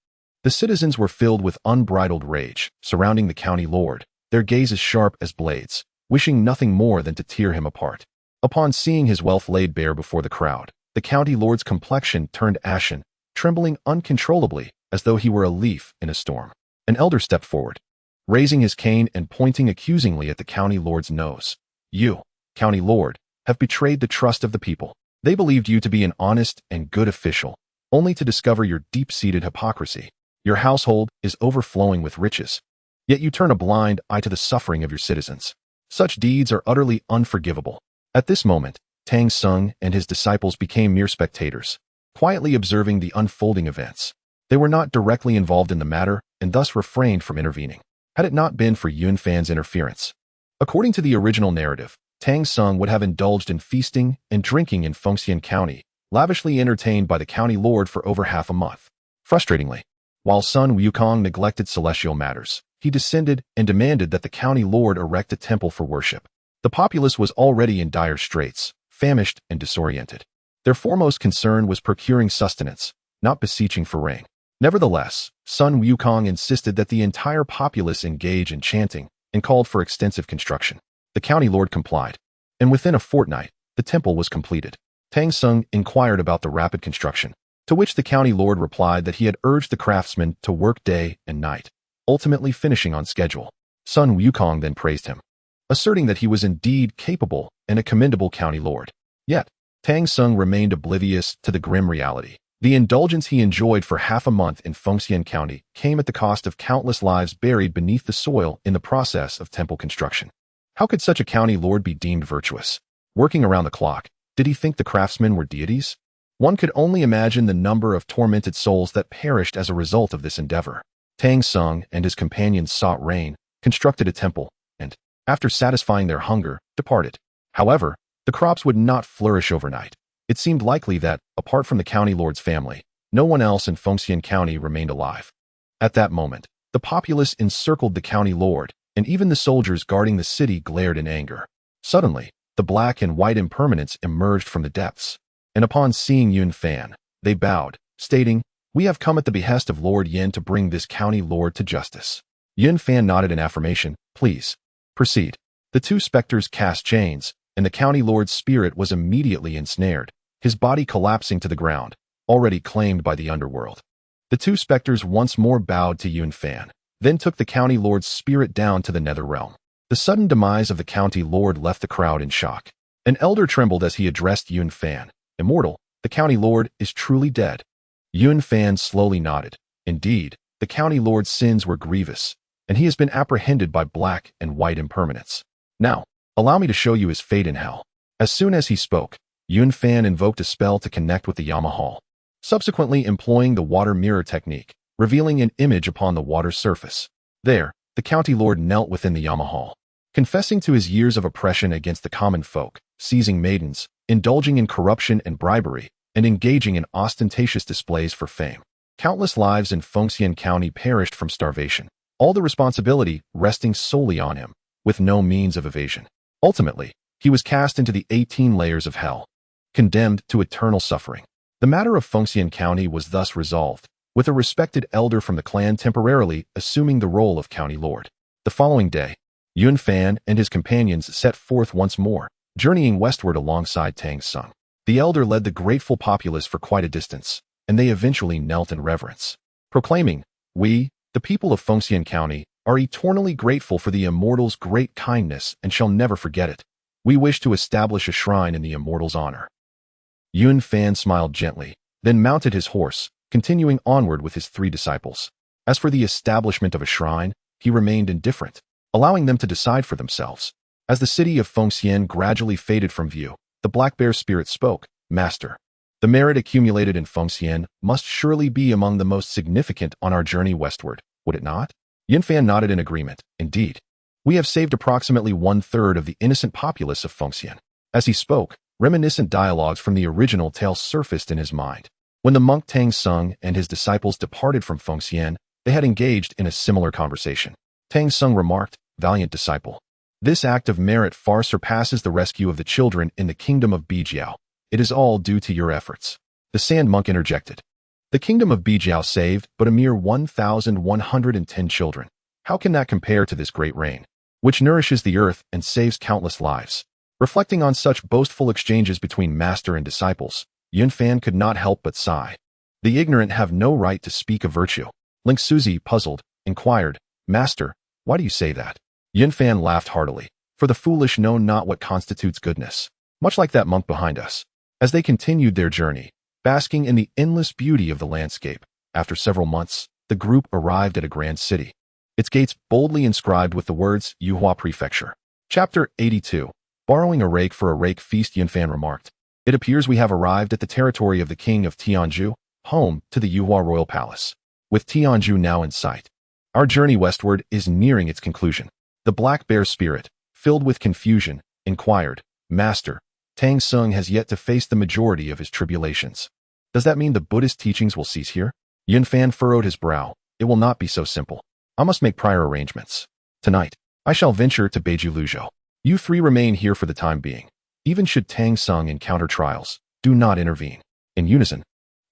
the citizens were filled with unbridled rage, surrounding the county lord, their gazes sharp as blades, wishing nothing more than to tear him apart. Upon seeing his wealth laid bare before the crowd, the county lord's complexion turned ashen, trembling uncontrollably as though he were a leaf in a storm. An elder stepped forward, raising his cane and pointing accusingly at the county lord's nose. "You, county lord, have betrayed the trust of the people. They believed you to be an honest and good official, only to discover your deep-seated hypocrisy. Your household is overflowing with riches, yet you turn a blind eye to the suffering of your citizens. Such deeds are utterly unforgivable." At this moment, Tang Sung and his disciples became mere spectators, quietly observing the unfolding events. They were not directly involved in the matter and thus refrained from intervening, had it not been for Yun Fan's interference. According to the original narrative, Tang Sung would have indulged in feasting and drinking in Fengshen County, lavishly entertained by the county lord for over half a month. Frustratingly, while Sun Wukong neglected celestial matters, he descended and demanded that the county lord erect a temple for worship. The populace was already in dire straits, famished and disoriented. Their foremost concern was procuring sustenance, not beseeching for rain. Nevertheless, Sun Wukong insisted that the entire populace engage in chanting and called for extensive construction. The county lord complied, and within a fortnight, the temple was completed. Tang Sung inquired about the rapid construction, to which the county lord replied that he had urged the craftsmen to work day and night, ultimately finishing on schedule. Sun Wukong then praised him, asserting that he was indeed capable and a commendable county lord. Yet, Tang Sung remained oblivious to the grim reality. The indulgence he enjoyed for half a month in Fengshen County came at the cost of countless lives buried beneath the soil in the process of temple construction. How could such a county lord be deemed virtuous? Working around the clock, did he think the craftsmen were deities? One could only imagine the number of tormented souls that perished as a result of this endeavor. Tang Sung and his companions sought rain, constructed a temple, and, after satisfying their hunger, departed. However, the crops would not flourish overnight. It seemed likely that, apart from the county lord's family, no one else in Fengshen County remained alive. At that moment, the populace encircled the county lord, and even the soldiers guarding the city glared in anger. Suddenly, the black and white impermanence emerged from the depths. and upon seeing Yun Fan, they bowed, stating, "We have come at the behest of Lord Yin to bring this county lord to justice." Yun Fan nodded in affirmation. "Please, proceed." The two specters cast chains, and the county lord's spirit was immediately ensnared, his body collapsing to the ground, already claimed by the underworld. The two specters once more bowed to Yun Fan, then took the county lord's spirit down to the nether realm. The sudden demise of the county lord left the crowd in shock. An elder trembled as he addressed Yun Fan. "Immortal, the county lord is truly dead." Yun Fan slowly nodded. Indeed, the county lord's sins were grievous, and he has been apprehended by black and white impermanence. "Now, allow me to show you his fate in hell." As soon as he spoke, Yun Fan invoked a spell to connect with the Yamahal, subsequently employing the water mirror technique, revealing an image upon the water's surface. There, the county lord knelt within the Yamahal, confessing to his years of oppression against the common folk, seizing maidens, indulging in corruption and bribery, and engaging in ostentatious displays for fame. Countless lives in Fengshen County perished from starvation, all the responsibility resting solely on him, with no means of evasion. Ultimately, he was cast into the 18 layers of hell, condemned to eternal suffering. The matter of Fengshen County was thus resolved, with a respected elder from the clan temporarily assuming the role of county lord. The following day, Yun Fan and his companions set forth once more, journeying westward alongside Tang Sung. The elder led the grateful populace for quite a distance, and they eventually knelt in reverence, proclaiming, "We, the people of Fengshen County, are eternally grateful for the immortal's great kindness and shall never forget it. We wish to establish a shrine in the immortal's honor." Yun Fan smiled gently, then mounted his horse, continuing onward with his 3 disciples. As for the establishment of a shrine, he remained indifferent, allowing them to decide for themselves. As the city of Fengshen gradually faded from view, the black bear spirit spoke, "Master, the merit accumulated in Fengshen must surely be among the most significant on our journey westward, would it not?" Yun Fan nodded in agreement. "Indeed. We have saved approximately 1/3 of the innocent populace of Fengshen." As he spoke, reminiscent dialogues from the original tale surfaced in his mind. When the monk Tang Sung and his disciples departed from Fengshen, they had engaged in a similar conversation. Tang Sung remarked, "Valiant disciple. This act of merit far surpasses the rescue of the children in the kingdom of Bijiao. It is all due to your efforts." The sand monk interjected, "The kingdom of Bijiao saved but a mere 1,110 children. How can that compare to this great rain, which nourishes the earth and saves countless lives?" Reflecting on such boastful exchanges between master and disciples, Yun Fan could not help but sigh. The ignorant have no right to speak of virtue. Ling Suzi, puzzled, inquired, "Master, why do you say that?" Yun Fan laughed heartily, "For the foolish know not what constitutes goodness." Much like that monk behind us. As they continued their journey, basking in the endless beauty of the landscape, after several months, the group arrived at a grand city, its gates boldly inscribed with the words Yuhua Prefecture. Chapter 82. Borrowing a rake for a rake feast. Yun Fan remarked, "It appears we have arrived at the territory of the king of Tianzhu, home to the Yuhua royal palace. With Tianzhu now in sight, our journey westward is nearing its conclusion." The black bear spirit, filled with confusion, inquired, "Master, Tang Sung has yet to face the majority of his tribulations. Does that mean the Buddhist teachings will cease here?" Yun Fan furrowed his brow. "It will not be so simple. I must make prior arrangements. Tonight, I shall venture to Beiju Luzhou. You 3 remain here for the time being. Even should Tang Sung encounter trials, do not intervene." In unison,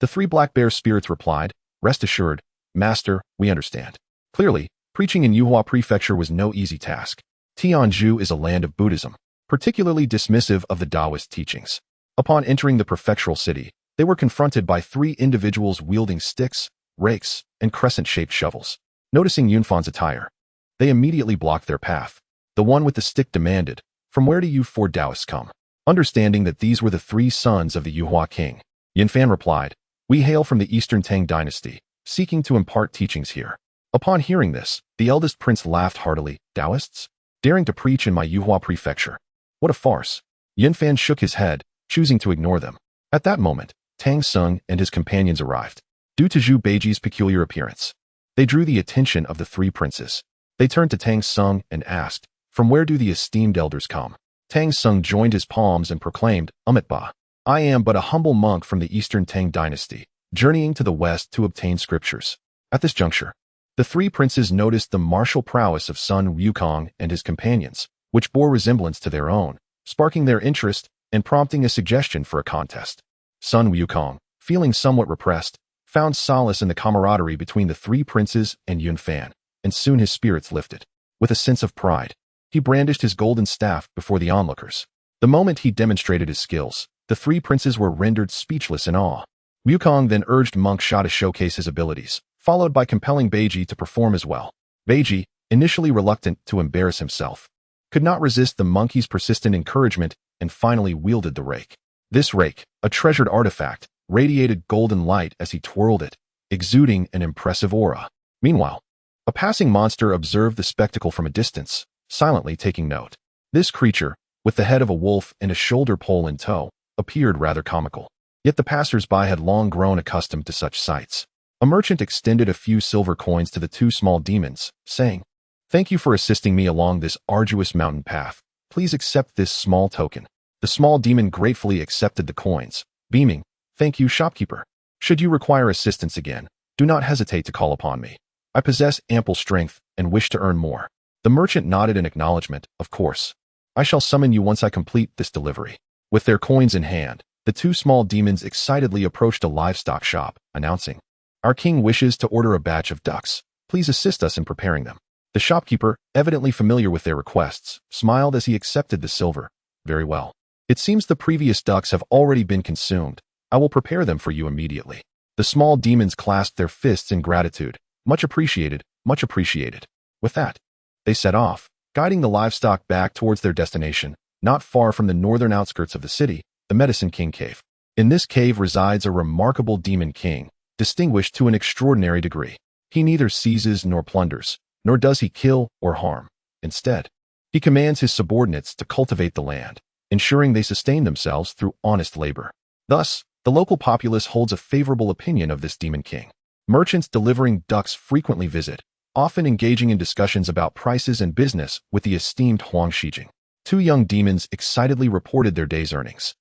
the 3 black bear spirits replied, "Rest assured, Master, we understand." Clearly, preaching in Yuhua Prefecture was no easy task. Tianzhu is a land of Buddhism, particularly dismissive of the Taoist teachings. Upon entering the prefectural city, they were confronted by 3 individuals wielding sticks, rakes, and crescent-shaped shovels. Noticing Yun Fan's attire, they immediately blocked their path. The one with the stick demanded, "From where do you 4 Taoists come?" Understanding that these were the 3 sons of the Yuhua king, Yun Fan replied, "We hail from the Eastern Tang dynasty, seeking to impart teachings here." Upon hearing this, the eldest prince laughed heartily. "Taoists? Daring to preach in my Yuhua Prefecture? What a farce." Yun Fan shook his head, choosing to ignore them. At that moment, Tang Sung and his companions arrived. Due to Zhu Beiji's peculiar appearance, they drew the attention of the 3 princes. They turned to Tang Sung and asked, "From where do the esteemed elders come?" Tang Sung joined his palms and proclaimed, "Amitba, I am but a humble monk from the Eastern Tang dynasty, journeying to the west to obtain scriptures." At this juncture, the 3 princes noticed the martial prowess of Sun Wukong and his companions, which bore resemblance to their own, sparking their interest and prompting a suggestion for a contest. Sun Wukong, feeling somewhat repressed, found solace in the camaraderie between the three princes and Yun Fan, and soon his spirits lifted. With a sense of pride, he brandished his golden staff before the onlookers. The moment he demonstrated his skills, the three princes were rendered speechless in awe. Wukong then urged Monk Sha to showcase his abilities, followed by compelling Beiji to perform as well. Beiji, initially reluctant to embarrass himself, could not resist the monkey's persistent encouragement and finally wielded the rake. This rake, a treasured artifact, radiated golden light as he twirled it, exuding an impressive aura. Meanwhile, a passing monster observed the spectacle from a distance, silently taking note. This creature, with the head of a wolf and a shoulder pole in tow, appeared rather comical. Yet the passers-by had long grown accustomed to such sights. A merchant extended a few silver coins to the two small demons, saying, "Thank you for assisting me along this arduous mountain path. Please accept this small token." The small demon gratefully accepted the coins, beaming, "Thank you, shopkeeper. Should you require assistance again, do not hesitate to call upon me. I possess ample strength and wish to earn more." The merchant nodded in acknowledgement. "Of course. I shall summon you once I complete this delivery." With their coins in hand, the two small demons excitedly approached a livestock shop, announcing, "Our king wishes to order a batch of ducks. Please assist us in preparing them." The shopkeeper, evidently familiar with their requests, smiled as he accepted the silver. "Very well. It seems the previous ducks have already been consumed. I will prepare them for you immediately." The small demons clasped their fists in gratitude. "Much appreciated, much appreciated." With that, they set off, guiding the livestock back towards their destination, not far from the northern outskirts of the city, the Medicine King Cave. In this cave resides a remarkable demon king, distinguished to an extraordinary degree. He neither seizes nor plunders, nor does he kill or harm. Instead, he commands his subordinates to cultivate the land, ensuring they sustain themselves through honest labor. Thus, the local populace holds a favorable opinion of this demon king. Merchants delivering ducks frequently visit, often engaging in discussions about prices and business with the esteemed Huang Shijing. Two young demons excitedly reported their day's earnings,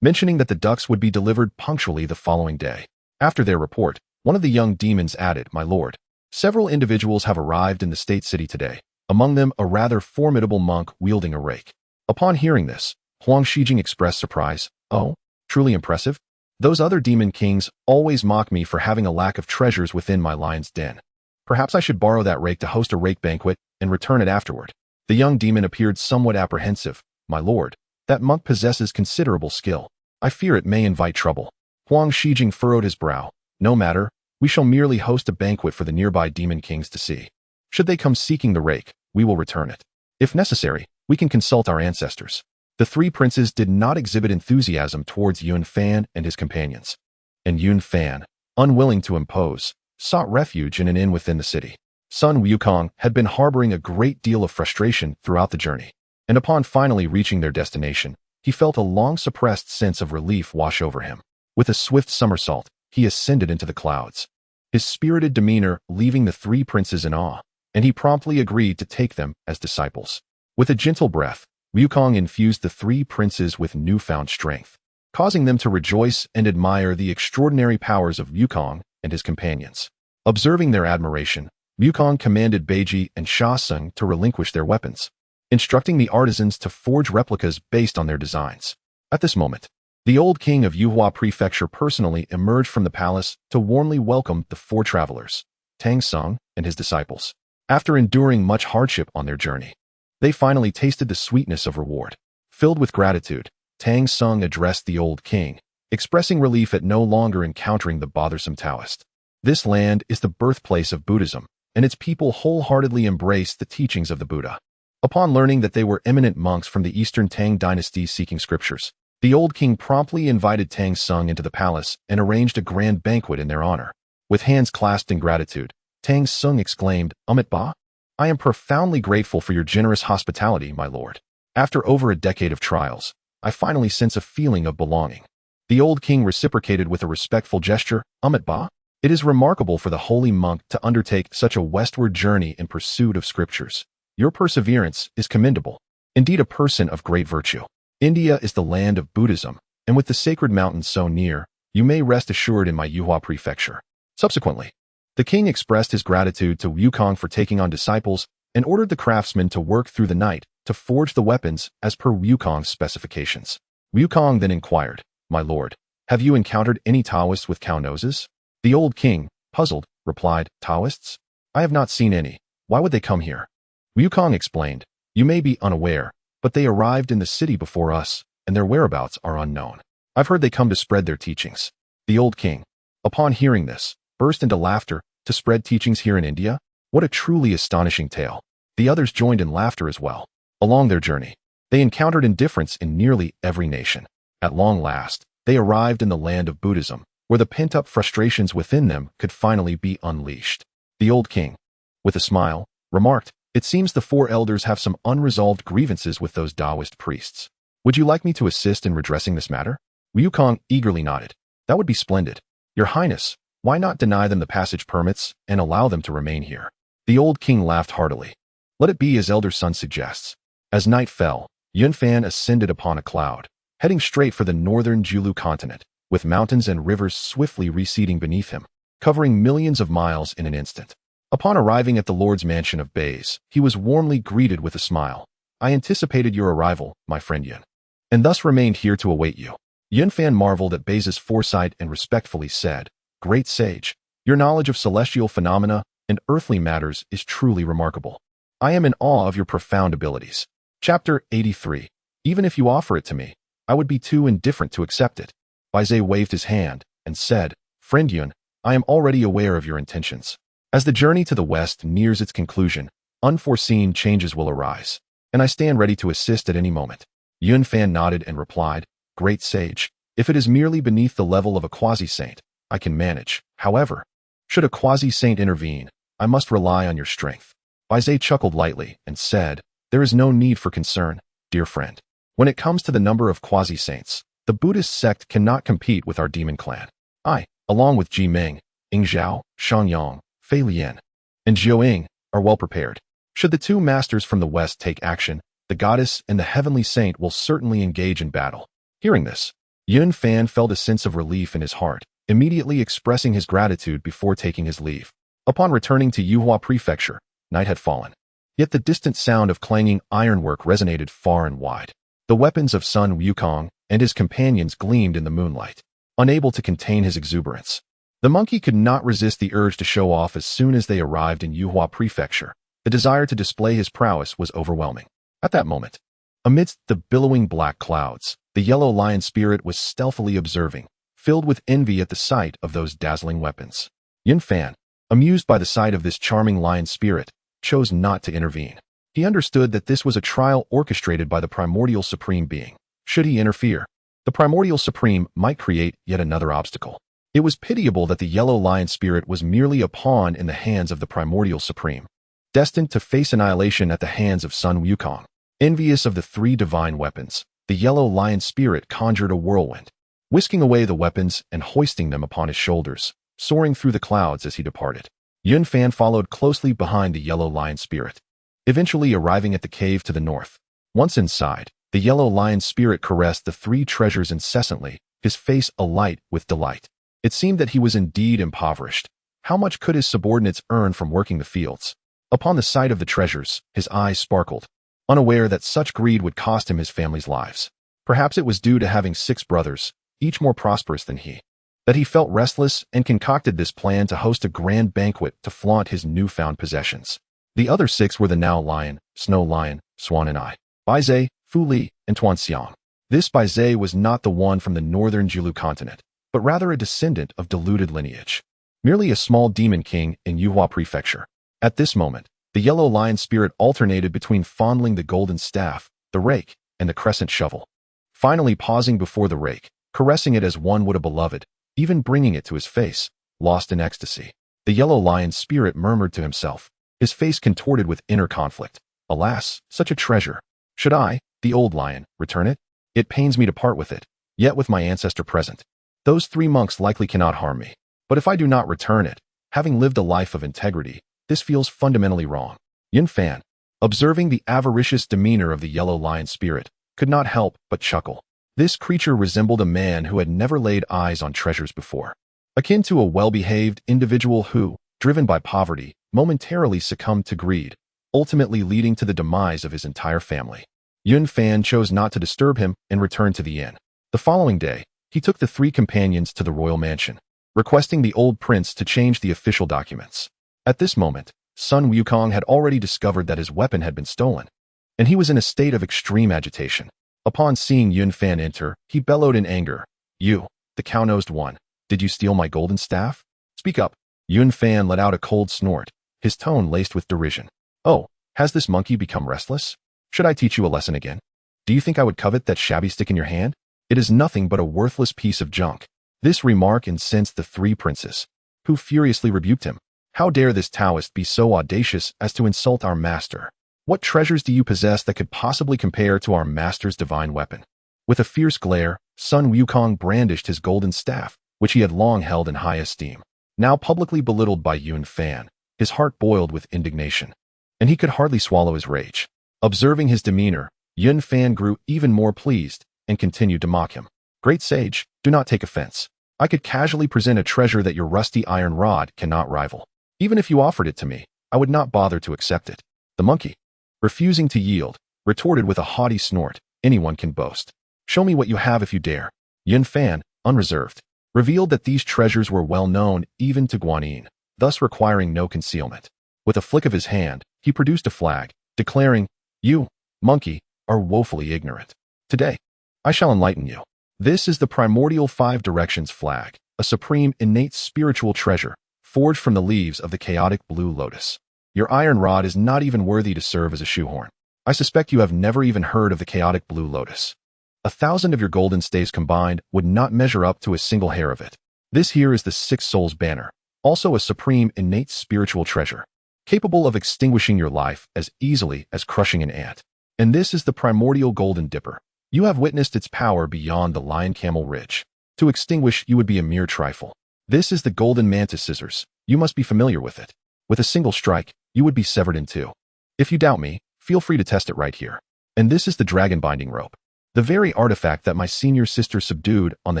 mentioning that the ducks would be delivered punctually the following day. After their report, one of the young demons added, "My lord, several individuals have arrived in the state city today, among them a rather formidable monk wielding a rake." Upon hearing this, Huang Shijing expressed surprise. "Oh, truly impressive? Those other demon kings always mock me for having a lack of treasures within my lion's den. Perhaps I should borrow that rake to host a rake banquet and return it afterward." The young demon appeared somewhat apprehensive. "My lord, that monk possesses considerable skill. I fear it may invite trouble." Huang Shijing furrowed his brow. "No matter, we shall merely host a banquet for the nearby demon kings to see. Should they come seeking the rake, we will return it. If necessary, we can consult our ancestors." The three princes did not exhibit enthusiasm towards Yun Fan and his companions, and Yun Fan, unwilling to impose, sought refuge in an inn within the city. Sun Wukong had been harboring a great deal of frustration throughout the journey, and upon finally reaching their destination, he felt a long-suppressed sense of relief wash over him. With a swift somersault, he ascended into the clouds, his spirited demeanor leaving the three princes in awe, and he promptly agreed to take them as disciples. With a gentle breath, Wukong infused the three princes with newfound strength, causing them to rejoice and admire the extraordinary powers of Wukong and his companions. Observing their admiration, Wukong commanded Beiji and Sha Sung to relinquish their weapons, instructing the artisans to forge replicas based on their designs. At this moment, the old king of Yuhua Prefecture personally emerged from the palace to warmly welcome the four travelers, Tang Sung and his disciples. After enduring much hardship on their journey, they finally tasted the sweetness of reward. Filled with gratitude, Tang Sung addressed the old king, expressing relief at no longer encountering the bothersome Taoist. This land is the birthplace of Buddhism, and its people wholeheartedly embrace the teachings of the Buddha. Upon learning that they were eminent monks from the Eastern Tang dynasty seeking scriptures, the old king promptly invited Tang Sung into the palace and arranged a grand banquet in their honor. With hands clasped in gratitude, Tang Sung exclaimed, "Amit Ba? I am profoundly grateful for your generous hospitality, my lord. After over a decade of trials, I finally sense a feeling of belonging." The old king reciprocated with a respectful gesture. "Amit Ba? It is remarkable for the holy monk to undertake such a westward journey in pursuit of scriptures. Your perseverance is commendable. Indeed, a person of great virtue. India is the land of Buddhism, and with the sacred mountains so near, you may rest assured in my Yuhua Prefecture." Subsequently, the king expressed his gratitude to Wukong for taking on disciples and ordered the craftsmen to work through the night to forge the weapons as per Wukong's specifications. Wukong then inquired, "My lord, Have you encountered any Taoists with cow noses? The old king, puzzled, replied, Taoists? I have not seen any. Why would they come here? Wukong explained, you may be unaware, but they arrived in the city before us, and their whereabouts are unknown. I've heard they come to spread their teachings. The old king, upon hearing this, burst into laughter. To spread teachings here in India? What a truly astonishing tale. The others joined in laughter as well. Along their journey, they encountered indifference in nearly every nation. At long last, they arrived in the land of Buddhism, where the pent-up frustrations within them could finally be unleashed. The old king, with a smile, remarked, it seems the four elders have some unresolved grievances with those Taoist priests. Would you like me to assist in redressing this matter? Wukong eagerly nodded. That would be splendid. Your Highness, why not deny them the passage permits and allow them to remain here? The old king laughed heartily. Let it be as Elder Sun suggests. As night fell, Yunfan ascended upon a cloud, heading straight for the northern Julu continent, with mountains and rivers swiftly receding beneath him, covering millions of miles in an instant. Upon arriving at the Lord's mansion of Bays, he was warmly greeted with a smile. I anticipated your arrival, my friend Yun, and thus remained here to await you. Yunfan marveled at Bays' foresight and respectfully said, Great sage, your knowledge of celestial phenomena and earthly matters is truly remarkable. I am in awe of your profound abilities. Chapter 83. Even if you offer it to me, I would be too indifferent to accept it. Baizé waved his hand and said, Friend Yun, I am already aware of your intentions. As the journey to the west nears its conclusion, unforeseen changes will arise, and I stand ready to assist at any moment. Yunfan nodded and replied, Great sage, if it is merely beneath the level of a quasi-saint, I can manage. However, should a quasi-saint intervene, I must rely on your strength. Baizé chuckled lightly and said, There is no need for concern, dear friend. When it comes to the number of quasi-saints, the Buddhist sect cannot compete with our demon clan. I, along with Ji Ming, Ing Zhao, Shangyang, Fei Lian, and Zhou Ying, are well prepared. Should the two masters from the west take action, the goddess and the heavenly saint will certainly engage in battle. Hearing this, Yun Fan felt a sense of relief in his heart, immediately expressing his gratitude before taking his leave. Upon returning to Yuhua Prefecture, night had fallen. Yet the distant sound of clanging ironwork resonated far and wide. The weapons of Sun Wukong and his companions gleamed in the moonlight. Unable to contain his exuberance, the monkey could not resist the urge to show off as soon as they arrived in Yuhua Prefecture. The desire to display his prowess was overwhelming. At that moment, amidst the billowing black clouds, the yellow lion spirit was stealthily observing, filled with envy at the sight of those dazzling weapons. Yun Fan, amused by the sight of this charming lion spirit, chose not to intervene. He understood that this was a trial orchestrated by the Primordial Supreme Being. Should he interfere, the Primordial Supreme might create yet another obstacle. It was pitiable that the yellow lion spirit was merely a pawn in the hands of the Primordial Supreme, destined to face annihilation at the hands of Sun Wukong. Envious of the three divine weapons, the yellow lion spirit conjured a whirlwind, whisking away the weapons and hoisting them upon his shoulders, soaring through the clouds as he departed. Yun Fan followed closely behind the yellow lion spirit, eventually arriving at the cave to the north. Once inside, the yellow lion spirit caressed the three treasures incessantly, his face alight with delight. It seemed that he was indeed impoverished. How much could his subordinates earn from working the fields? Upon the sight of the treasures, his eyes sparkled, unaware that such greed would cost him his family's lives. Perhaps it was due to having 6 brothers, each more prosperous than he, that he felt restless and concocted this plan to host a grand banquet to flaunt his newfound possessions. The other 6 were the now lion, Snow Lion, Swan and I, Baizé, Fu Li, and Tuan Xiang. This Baizé was not the one from the northern Julu continent, but rather a descendant of deluded lineage, merely a small demon king in Yuhua Prefecture. At this moment, the yellow lion spirit alternated between fondling the golden staff, the rake, and the crescent shovel, finally pausing before the rake, caressing it as one would a beloved, even bringing it to his face, lost in ecstasy. The yellow lion spirit murmured to himself, his face contorted with inner conflict. Alas, such a treasure. Should I, the old lion, return it? It pains me to part with it, yet with my ancestor present, those 3 monks likely cannot harm me. But if I do not return it, having lived a life of integrity, this feels fundamentally wrong. Yun Fan, observing the avaricious demeanor of the yellow lion spirit, could not help but chuckle. This creature resembled a man who had never laid eyes on treasures before, akin to a well-behaved individual who, driven by poverty, momentarily succumbed to greed, ultimately leading to the demise of his entire family. Yun Fan chose not to disturb him and returned to the inn. The following day, He took the three companions to the royal mansion, requesting the old prince to change the official documents. At this moment, Sun Wukong had already discovered that his weapon had been stolen, and he was in a state of extreme agitation. Upon seeing Yun Fan enter, he bellowed in anger, "You, the cow-nosed one, did you steal my golden staff? Speak up." Yun Fan let out a cold snort, his tone laced with derision. "Oh, has this monkey become restless? Should I teach you a lesson again? Do you think I would covet that shabby stick in your hand? It is nothing but a worthless piece of junk." This remark incensed the three princes, who furiously rebuked him. "How dare this Taoist be so audacious as to insult our master? What treasures do you possess that could possibly compare to our master's divine weapon?" With a fierce glare, Sun Wukong brandished his golden staff, which he had long held in high esteem. Now publicly belittled by Yun Fan, his heart boiled with indignation, and he could hardly swallow his rage. Observing his demeanor, Yun Fan grew even more pleased and continued to mock him. "Great sage, do not take offense. I could casually present a treasure that your rusty iron rod cannot rival. Even if you offered it to me, I would not bother to accept it." The monkey, refusing to yield, retorted with a haughty snort, "Anyone can boast. Show me what you have if you dare." Yun Fan, unreserved, revealed that these treasures were well known even to Guanyin, thus requiring no concealment. With a flick of his hand, he produced a flag, declaring, "You, monkey, are woefully ignorant. Today, I shall enlighten you. This is the Primordial 5 Directions flag, a supreme innate spiritual treasure, forged from the leaves of the chaotic blue lotus. Your iron rod is not even worthy to serve as a shoehorn. I suspect you have never even heard of the chaotic blue lotus. 1,000 of your golden staves combined would not measure up to a single hair of it. This here is the Six Souls banner, also a supreme innate spiritual treasure, capable of extinguishing your life as easily as crushing an ant. And this is the Primordial Golden Dipper. You have witnessed its power beyond the Lion Camel Ridge. To extinguish you would be a mere trifle. This is the Golden Mantis Scissors. You must be familiar with it. With a single strike, you would be severed in two. If you doubt me, feel free to test it right here. And this is the Dragon Binding Rope, the very artifact that my senior sister subdued on the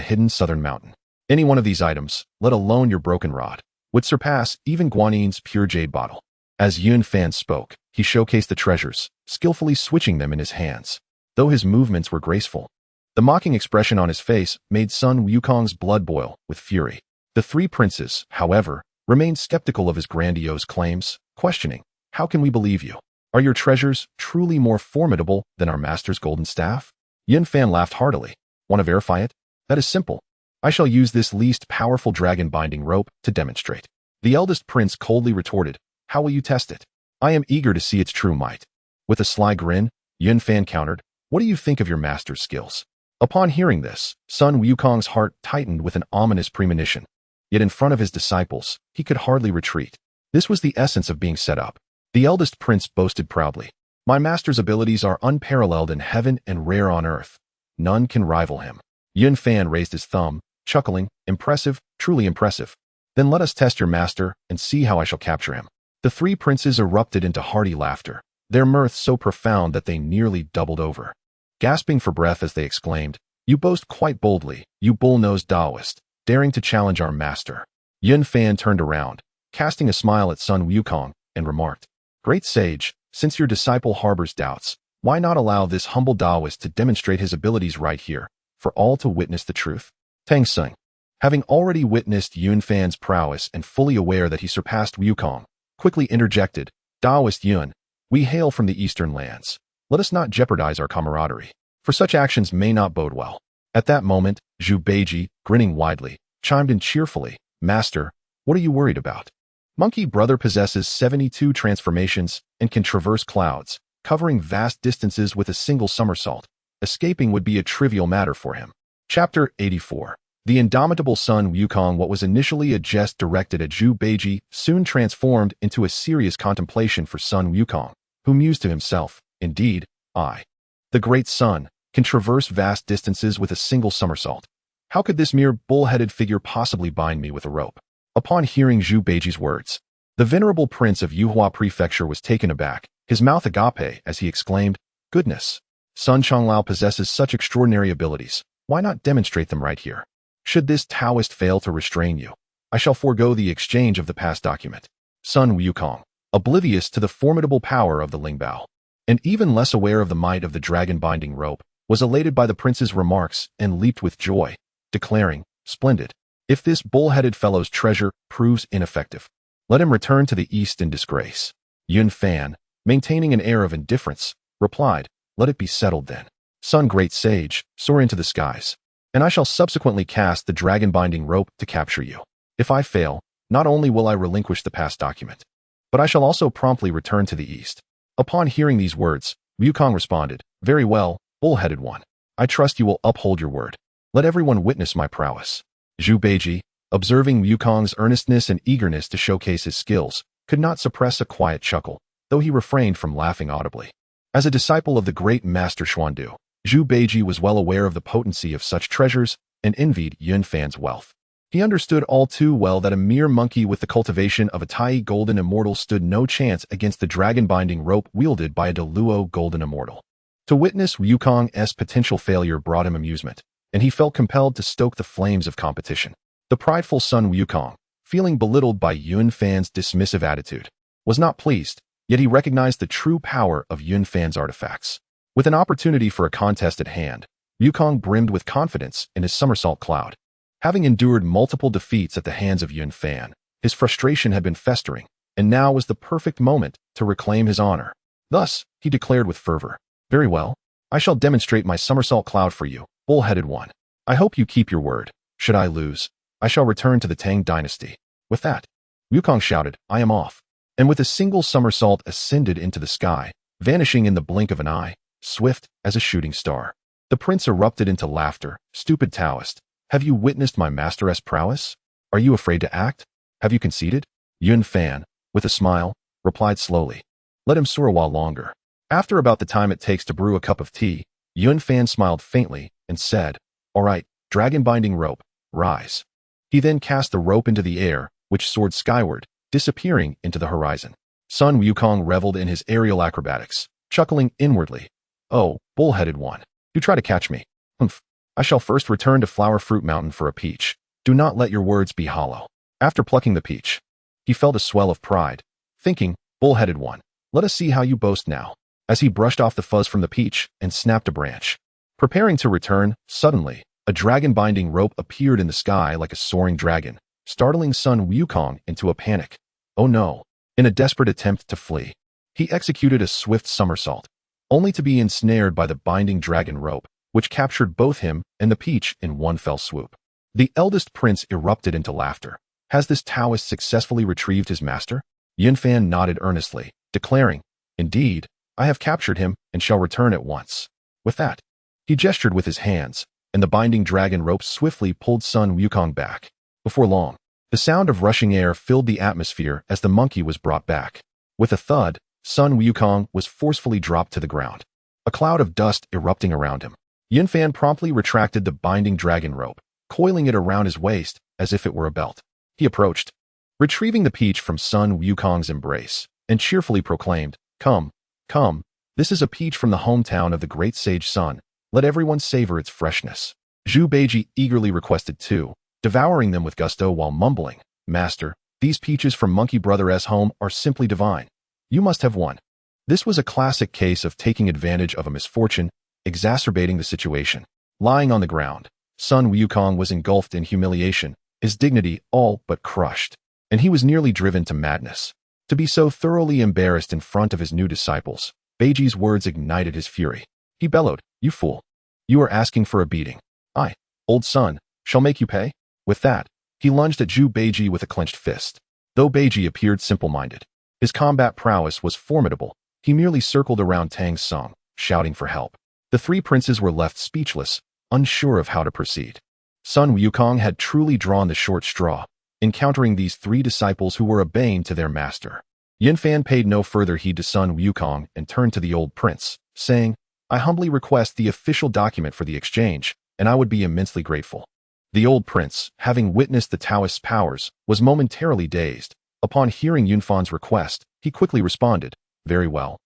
hidden southern mountain. Any one of these items, let alone your broken rod, would surpass even Guanyin's pure jade bottle." As Yun Fan spoke, he showcased the treasures, skillfully switching them in his hands, though his movements were graceful. The mocking expression on his face made Sun Wukong's blood boil with fury. The three princes, however, remained skeptical of his grandiose claims, questioning, "How can we believe you? Are your treasures truly more formidable than our master's golden staff?" Yun Fan laughed heartily. "Want to verify it? That is simple. I shall use this least powerful dragon binding rope to demonstrate." The eldest prince coldly retorted, "How will you test it? I am eager to see its true might." With a sly grin, Yun Fan countered, "What do you think of your master's skills?" Upon hearing this, Sun Wukong's heart tightened with an ominous premonition. Yet in front of his disciples, he could hardly retreat. This was the essence of being set up. The eldest prince boasted proudly, "My master's abilities are unparalleled in heaven and rare on earth. None can rival him." Yun Fan raised his thumb, chuckling, "Impressive, truly impressive. Then let us test your master and see how I shall capture him." The three princes erupted into hearty laughter, their mirth so profound that they nearly doubled over. Gasping for breath as they exclaimed, "You boast quite boldly, you bull-nosed Taoist, daring to challenge our master." Yun Fan turned around, casting a smile at Sun Wukong, and remarked, "Great sage, since your disciple harbors doubts, why not allow this humble Taoist to demonstrate his abilities right here, for all to witness the truth?" Tang Sung, having already witnessed Yun Fan's prowess and fully aware that he surpassed Wukong, quickly interjected, "Taoist Yun, we hail from the eastern lands. Let us not jeopardize our camaraderie, for such actions may not bode well." At that moment, Zhu Beiji, grinning widely, chimed in cheerfully, "Master, what are you worried about? Monkey Brother possesses 72 transformations and can traverse clouds, covering vast distances with a single somersault. Escaping would be a trivial matter for him." Chapter 84. The indomitable Sun Wukong, what was initially a jest directed at Zhu Beiji, soon transformed into a serious contemplation for Sun Wukong, who mused to himself, "Indeed, I, the great sun, can traverse vast distances with a single somersault. How could this mere bull-headed figure possibly bind me with a rope?" Upon hearing Zhu Beiji's words, the venerable prince of Yuhua Prefecture was taken aback, his mouth agape as he exclaimed, "Goodness! Sun Changlao possesses such extraordinary abilities. Why not demonstrate them right here? Should this Taoist fail to restrain you, I shall forego the exchange of the past document." Sun Wukong, oblivious to the formidable power of the Lingbao, and even less aware of the might of the dragon binding rope, was elated by the prince's remarks and leaped with joy. declaring, "Splendid. If this bull-headed fellow's treasure proves ineffective, let him return to the east in disgrace." Yun Fan, maintaining an air of indifference, replied, "Let it be settled then. Sun Great Sage, soar into the skies, and I shall subsequently cast the dragon-binding rope to capture you. If I fail, not only will I relinquish the past document, but I shall also promptly return to the east." Upon hearing these words, Wukong responded, "Very well, bull-headed one. I trust you will uphold your word. Let everyone witness my prowess." Zhu Beiji, observing Wukong's earnestness and eagerness to showcase his skills, could not suppress a quiet chuckle, though he refrained from laughing audibly. As a disciple of the great master Xuandu, Zhu Beiji was well aware of the potency of such treasures and envied Yun Fan's wealth. He understood all too well that a mere monkey with the cultivation of a Tai Golden Immortal stood no chance against the dragon-binding rope wielded by a Deluo Golden Immortal. To witness Wukong's potential failure brought him amusement, and he felt compelled to stoke the flames of competition. The prideful Sun Wukong, feeling belittled by Yun Fan's dismissive attitude, was not pleased, yet he recognized the true power of Yun Fan's artifacts. With an opportunity for a contest at hand, Wukong brimmed with confidence in his somersault cloud. Having endured multiple defeats at the hands of Yun Fan, his frustration had been festering, and now was the perfect moment to reclaim his honor. Thus, he declared with fervor, "Very well, I shall demonstrate my somersault cloud for you, bull-headed one. I hope you keep your word. Should I lose, I shall return to the Tang dynasty." With that, Wukong shouted, "I am off," and with a single somersault ascended into the sky, vanishing in the blink of an eye, swift as a shooting star. The prince erupted into laughter. "Stupid Taoist, have you witnessed my master's prowess? Are you afraid to act? Have you conceded?" Yun Fan, with a smile, replied slowly, "Let him soar a while longer." After about the time it takes to brew a cup of tea, Yun Fan smiled faintly and said, "All right, dragon-binding rope, rise." He then cast the rope into the air, which soared skyward, disappearing into the horizon. Sun Wukong reveled in his aerial acrobatics, chuckling inwardly, "Oh, bull-headed one, you try to catch me. Humph. I shall first return to Flower Fruit Mountain for a peach. Do not let your words be hollow." After plucking the peach, he felt a swell of pride, thinking, "Bull-headed one, let us see how you boast now," as he brushed off the fuzz from the peach and snapped a branch. Preparing to return, suddenly, a dragon-binding rope appeared in the sky like a soaring dragon, startling Sun Wukong into a panic. Oh no! In a desperate attempt to flee, he executed a swift somersault, only to be ensnared by the binding dragon rope, which captured both him and the peach in one fell swoop. The eldest prince erupted into laughter. Has this Taoist successfully retrieved his master? Yun Fan nodded earnestly, declaring, "Indeed, I have captured him and shall return at once." With that, he gestured with his hands, and the binding dragon rope swiftly pulled Sun Wukong back. Before long, the sound of rushing air filled the atmosphere as the monkey was brought back. With a thud, Sun Wukong was forcefully dropped to the ground, a cloud of dust erupting around him. Yun Fan promptly retracted the binding dragon rope, coiling it around his waist as if it were a belt. He approached, retrieving the peach from Sun Wukong's embrace, and cheerfully proclaimed, "Come, come, this is a peach from the hometown of the great sage Sun. Let everyone savor its freshness." Zhu Beiji eagerly requested too, devouring them with gusto while mumbling, "Master, these peaches from Monkey Brother's home are simply divine. You must have one." This was a classic case of taking advantage of a misfortune, exacerbating the situation. Lying on the ground, Sun Wukong was engulfed in humiliation, his dignity all but crushed, and he was nearly driven to madness. To be so thoroughly embarrassed in front of his new disciples, Beiji's words ignited his fury. He bellowed, "You fool! You are asking for a beating. I, old Sun, shall make you pay." With that, he lunged at Zhu Beiji with a clenched fist. Though Beiji appeared simple-minded, his combat prowess was formidable. He merely circled around Tang Song, shouting for help. The three princes were left speechless, unsure of how to proceed. Sun Wukong had truly drawn the short straw, encountering these three disciples who were a bane to their master. Yun Fan paid no further heed to Sun Wukong and turned to the old prince, saying, "I humbly request the official document for the exchange, and I would be immensely grateful." The old prince, having witnessed the Taoist's powers, was momentarily dazed. Upon hearing Yun Fan's request, he quickly responded, very well,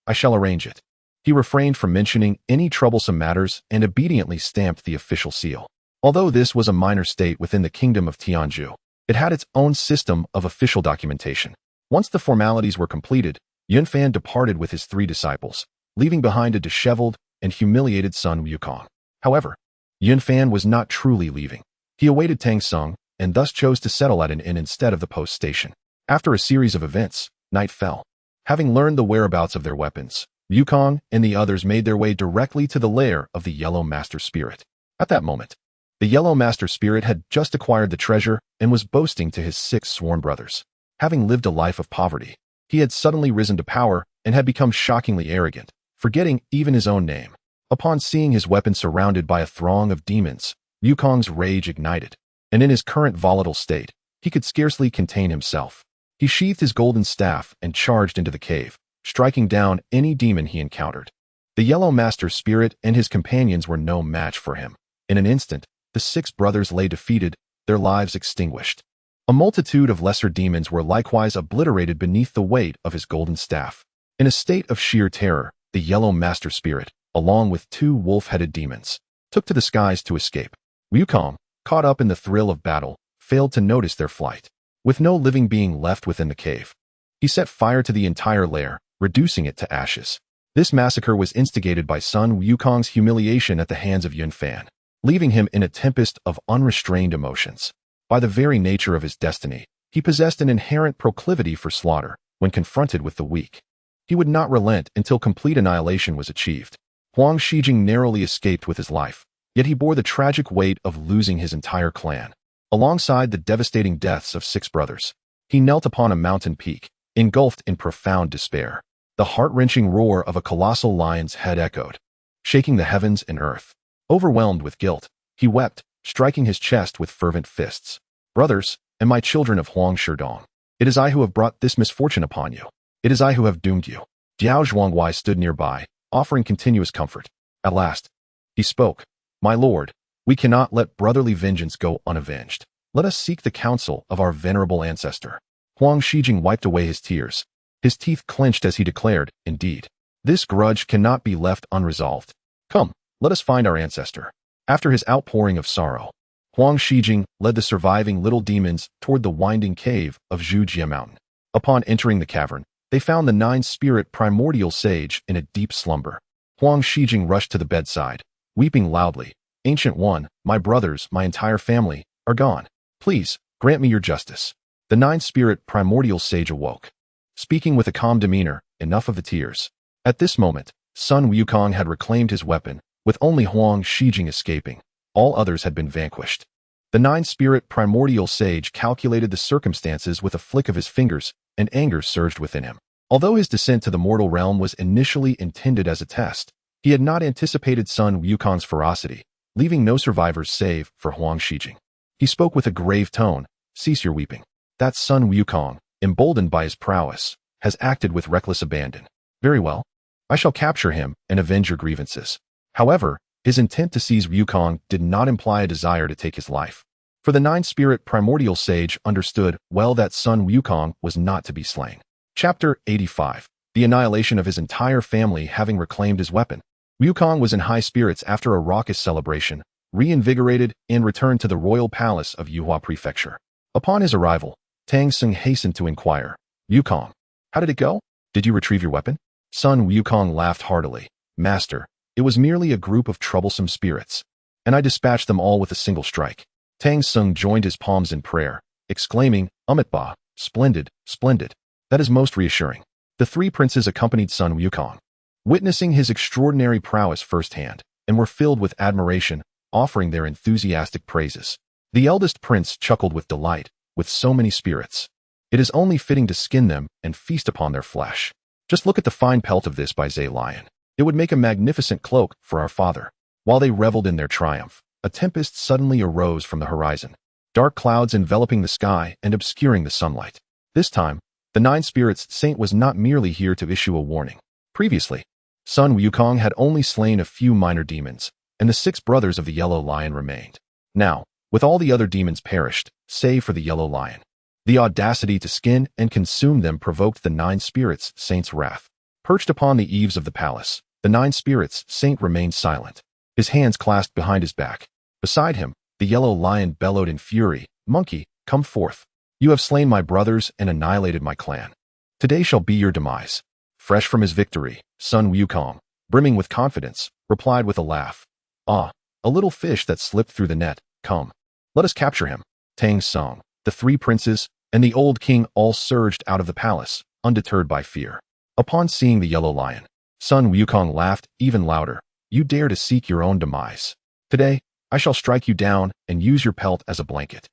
I shall arrange it." He refrained from mentioning any troublesome matters and obediently stamped the official seal. Although this was a minor state within the kingdom of Tianzhu, it had its own system of official documentation. Once the formalities were completed, Yun Fan departed with his three disciples, leaving behind a disheveled and humiliated Sun Wukong. However, Yun Fan was not truly leaving. He awaited Tang Sung, and thus chose to settle at an inn instead of the post station. After a series of events, night fell. Having learned the whereabouts of their weapons, Wukong and the others made their way directly to the lair of the Yellow Master Spirit. At that moment, the Yellow Master Spirit had just acquired the treasure and was boasting to his 6 sworn brothers. Having lived a life of poverty, he had suddenly risen to power and had become shockingly arrogant, forgetting even his own name. Upon seeing his weapon surrounded by a throng of demons, Wukong's rage ignited, and in his current volatile state, he could scarcely contain himself. He sheathed his golden staff and charged into the cave, striking down any demon he encountered. The Yellow Master Spirit and his companions were no match for him. In an instant, the 6 brothers lay defeated, their lives extinguished. A multitude of lesser demons were likewise obliterated beneath the weight of his golden staff. In a state of sheer terror, the Yellow Master Spirit, along with 2 wolf-headed demons, took to the skies to escape. Wukong, caught up in the thrill of battle, failed to notice their flight. With no living being left within the cave, he set fire to the entire lair, reducing it to ashes. This massacre was instigated by Sun Wukong's humiliation at the hands of Yun Fan, leaving him in a tempest of unrestrained emotions. By the very nature of his destiny, he possessed an inherent proclivity for slaughter when confronted with the weak. He would not relent until complete annihilation was achieved. Huang Shijing narrowly escaped with his life, yet he bore the tragic weight of losing his entire clan. Alongside the devastating deaths of 6 brothers, he knelt upon a mountain peak, engulfed in profound despair. The heart-wrenching roar of a colossal lion's head echoed, shaking the heavens and earth. Overwhelmed with guilt, he wept, striking his chest with fervent fists. "Brothers, and my children of Huang Shidong, it is I who have brought this misfortune upon you. It is I who have doomed you." Diao Zhuangwei stood nearby, offering continuous comfort. At last, he spoke. "My lord, we cannot let brotherly vengeance go unavenged. Let us seek the counsel of our venerable ancestor." Huang Shijing wiped away his tears. His teeth clenched as he declared, "Indeed, this grudge cannot be left unresolved. Come, let us find our ancestor." After his outpouring of sorrow, Huang Shijing led the surviving little demons toward the winding cave of Zhujie Mountain. Upon entering the cavern, they found the 9-spirit primordial sage in a deep slumber. Huang Shijing rushed to the bedside, weeping loudly. "Ancient One, my brothers, my entire family, are gone. Please, grant me your justice." The 9-spirit primordial sage awoke, speaking with a calm demeanor. Enough of the tears. At this moment, Sun Wukong had reclaimed his weapon, with only Huang Shijing escaping. All others had been vanquished. The 9-spirit primordial sage calculated the circumstances with a flick of his fingers, and anger surged within him. Although his descent to the mortal realm was initially intended as a test, he had not anticipated Sun Wukong's ferocity, leaving no survivors save for Huang Shijing. He spoke with a grave tone. "Cease your weeping. That Sun Wukong, emboldened by his prowess, has acted with reckless abandon. Very well. I shall capture him and avenge your grievances." However, his intent to seize Wukong did not imply a desire to take his life. For the 9-spirit primordial sage understood well that Sun Wukong was not to be slain. Chapter 85. The annihilation of his entire family having reclaimed his weapon. Wukong was in high spirits after a raucous celebration, reinvigorated, and returned to the royal palace of Yuhua Prefecture. Upon his arrival, Tang Sung hastened to inquire, "Wukong, how did it go? Did you retrieve your weapon?" Sun Wukong laughed heartily. "Master, it was merely a group of troublesome spirits, and I dispatched them all with a single strike." Tang Sung joined his palms in prayer, exclaiming, "Amitba, splendid, splendid. That is most reassuring." The 3 princes accompanied Sun Wukong, witnessing his extraordinary prowess firsthand, and were filled with admiration, offering their enthusiastic praises. The eldest prince chuckled with delight. "With so many spirits, it is only fitting to skin them and feast upon their flesh. Just look at the fine pelt of this Baizé lion. It would make a magnificent cloak for our father." While they reveled in their triumph, a tempest suddenly arose from the horizon, dark clouds enveloping the sky and obscuring the sunlight. This time, the 9-spirits saint was not merely here to issue a warning. Previously, Sun Wukong had only slain a few minor demons, and the 6 brothers of the Yellow Lion remained. Now, with all the other demons perished, save for the Yellow Lion, the audacity to skin and consume them provoked the 9-spirits saint's wrath. Perched upon the eaves of the palace, the 9-spirits saint remained silent, his hands clasped behind his back. Beside him, the Yellow Lion bellowed in fury, "Monkey, come forth. You have slain my brothers and annihilated my clan. Today shall be your demise." Fresh from his victory, Sun Wukong, brimming with confidence, replied with a laugh, "Ah, a little fish that slipped through the net. Come, let us capture him. Tang Song, the three princes, and the old king all surged out of the palace, undeterred by fear. Upon seeing the yellow lion, Sun Wukong laughed even louder. You dare to seek your own demise. Today, I shall strike you down and use your pelt as a blanket.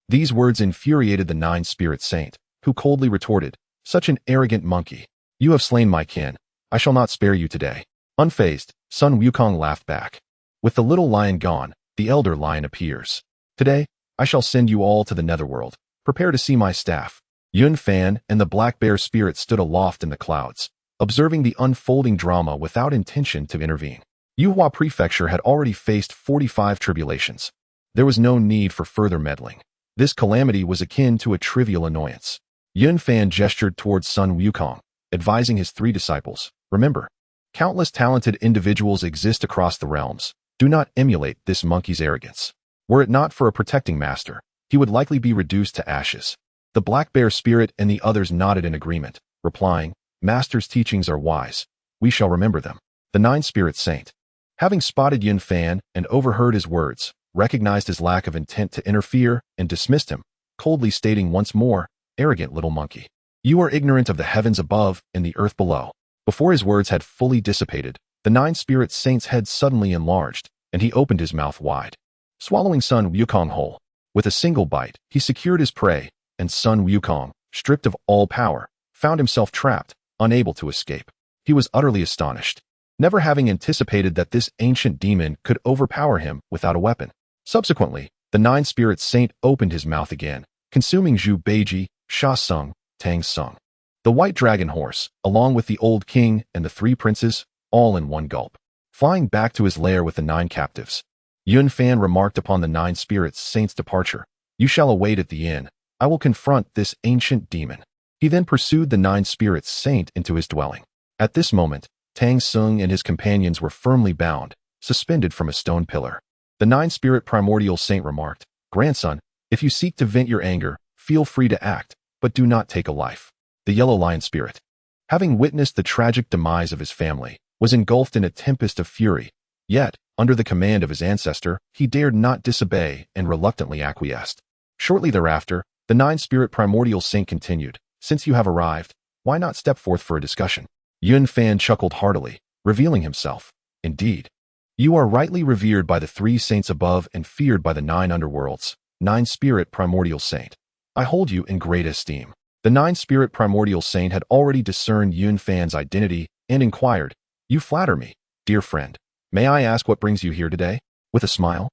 These words infuriated the nine-spirit saint, who coldly retorted, such an arrogant monkey. You have slain my kin. I shall not spare you today. Unfazed, Sun Wukong laughed back. With the little lion gone, the elder lion appears. Today, I shall send you all to the netherworld. Prepare to see my staff. Yun Fan and the black bear spirit stood aloft in the clouds, observing the unfolding drama without intention to intervene. Yuhua Prefecture had already faced 45 tribulations. There was no need for further meddling. This calamity was akin to a trivial annoyance. Yun Fan gestured towards Sun Wukong, advising his three disciples, remember, countless talented individuals exist across the realms. Do not emulate this monkey's arrogance. Were it not for a protecting master, he would likely be reduced to ashes. The black bear spirit and the others nodded in agreement, replying, Master's teachings are wise. We shall remember them. The nine-spirit saint, having spotted Yun Fan and overheard his words, recognized his lack of intent to interfere and dismissed him, coldly stating once more, arrogant little monkey. You are ignorant of the heavens above and the earth below. Before his words had fully dissipated, the nine-spirit saint's head suddenly enlarged, and he opened his mouth wide, swallowing Sun Wukong whole. With a single bite, he secured his prey, and Sun Wukong, stripped of all power, found himself trapped, unable to escape. He was utterly astonished, never having anticipated that this ancient demon could overpower him without a weapon. Subsequently, the nine-spirit saint opened his mouth again, consuming Zhu Beiji, Sha Sung, Tang Sung, the white dragon horse, along with the old king and the three princes, all in one gulp. Flying back to his lair with the 9 captives, Yun Fan remarked upon the nine-spirit saint's departure, You shall await at the inn. I will confront this ancient demon. He then pursued the nine-spirit saint into his dwelling. At this moment, Tang Sung and his companions were firmly bound, suspended from a stone pillar. The nine-spirit primordial saint remarked, Grandson, if you seek to vent your anger, feel free to act, but do not take a life. The yellow lion spirit, having witnessed the tragic demise of his family, was engulfed in a tempest of fury. Yet, under the command of his ancestor, he dared not disobey and reluctantly acquiesced. Shortly thereafter, the nine-spirit primordial saint continued, Since you have arrived, why not step forth for a discussion? Yun Fan chuckled heartily, revealing himself. Indeed, you are rightly revered by the 3 saints above and feared by the 9 underworlds. Nine-spirit primordial saint, I hold you in great esteem. The nine-spirit primordial saint had already discerned Yun Fan's identity and inquired, You flatter me, dear friend. May I ask what brings you here today? With a smile,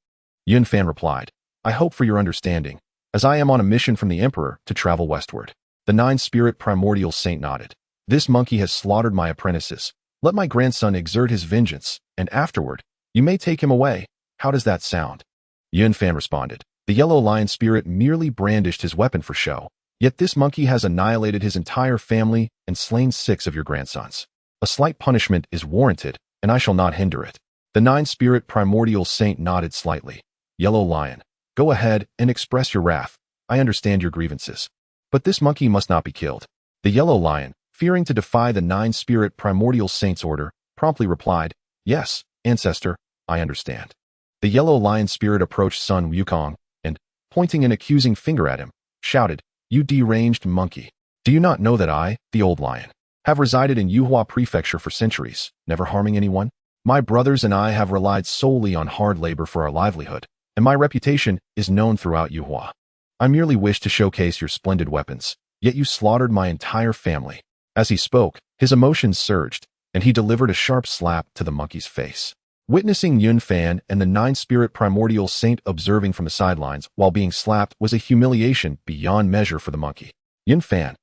Yun Fan replied, I hope for your understanding, as I am on a mission from the emperor to travel westward. The nine-spirit primordial saint nodded. This monkey has slaughtered my apprentices. Let my grandson exert his vengeance, and afterward, you may take him away. How does that sound? Yun Fan responded. The yellow lion spirit merely brandished his weapon for show. Yet this monkey has annihilated his entire family and slain 6 of your grandsons. A slight punishment is warranted, and I shall not hinder it. The nine-spirit primordial saint nodded slightly. Yellow lion, go ahead and express your wrath. I understand your grievances. But this monkey must not be killed. The yellow lion, fearing to defy the nine-spirit primordial saint's order, promptly replied, Yes, ancestor, I understand. The yellow lion spirit approached Sun Wukong and, pointing an accusing finger at him, shouted, You deranged monkey. Do you not know that I, the old lion, have resided in Yuhua Prefecture for centuries, never harming anyone? My brothers and I have relied solely on hard labor for our livelihood, and my reputation is known throughout Yuhua. I merely wish to showcase your splendid weapons, yet you slaughtered my entire family. As he spoke, his emotions surged, and he delivered a sharp slap to the monkey's face. Witnessing Yun Fan and the nine-spirit primordial saint observing from the sidelines while being slapped was a humiliation beyond measure for the monkey. Yun Fan,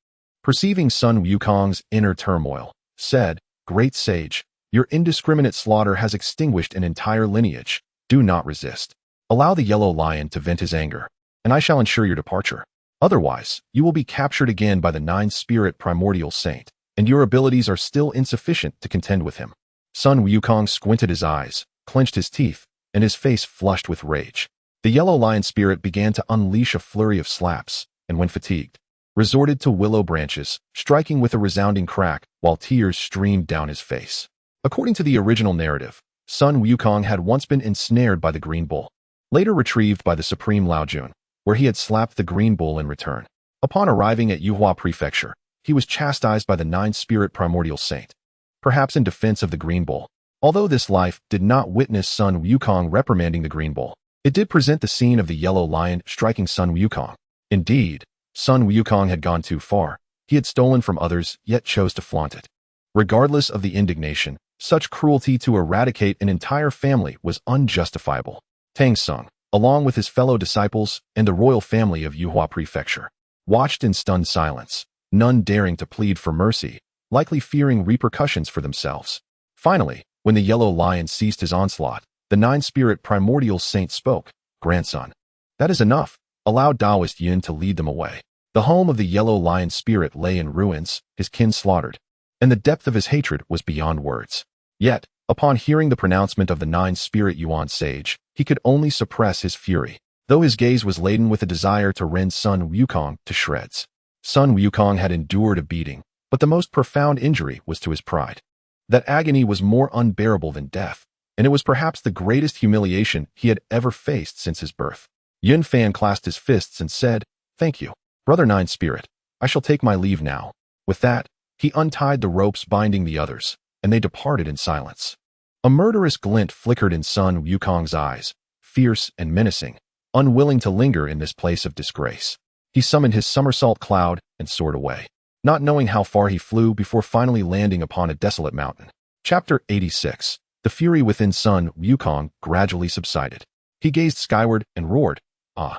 perceiving Sun Wukong's inner turmoil, said, Great sage, your indiscriminate slaughter has extinguished an entire lineage. Do not resist. Allow the yellow lion to vent his anger, and I shall ensure your departure. Otherwise, you will be captured again by the nine-spirit primordial saint, and your abilities are still insufficient to contend with him. Sun Wukong squinted his eyes, clenched his teeth, and his face flushed with rage. The yellow lion spirit began to unleash a flurry of slaps, and when fatigued, resorted to willow branches, striking with a resounding crack while tears streamed down his face. According to the original narrative, Sun Wukong had once been ensnared by the Green Bull, later retrieved by the Supreme Lao Jun, where he had slapped the Green Bull in return. Upon arriving at Yuhua Prefecture, he was chastised by the Nine-Spirit Primordial Saint, perhaps in defense of the Green Bull. Although this life did not witness Sun Wukong reprimanding the Green Bull, it did present the scene of the Yellow Lion striking Sun Wukong. Indeed, Sun Wukong had gone too far. He had stolen from others, yet chose to flaunt it. Regardless of the indignation, such cruelty to eradicate an entire family was unjustifiable. Tang Sung, along with his fellow disciples and the royal family of Yuhua Prefecture, watched in stunned silence, none daring to plead for mercy, likely fearing repercussions for themselves. Finally, when the Yellow Lion ceased his onslaught, the Nine-Spirit Primordial Saint spoke. "Grandson, that is enough. Allow Taoist Yin to lead them away." The home of the Yellow Lion spirit lay in ruins, his kin slaughtered, and the depth of his hatred was beyond words. Yet, upon hearing the pronouncement of the Nine-Spirit Yuan sage, he could only suppress his fury, though his gaze was laden with a desire to rend Sun Wukong to shreds. Sun Wukong had endured a beating, but the most profound injury was to his pride. That agony was more unbearable than death, and it was perhaps the greatest humiliation he had ever faced since his birth. Yun Fan clasped his fists and said, "Thank you, Brother Nine Spirit. I shall take my leave now." With that, he untied the ropes binding the others, and they departed in silence. A murderous glint flickered in Sun Wukong's eyes, fierce and menacing, unwilling to linger in this place of disgrace. He summoned his somersault cloud and soared away, not knowing how far he flew before finally landing upon a desolate mountain. Chapter 86. The fury within Sun Wukong gradually subsided. He gazed skyward and roared, "Ah!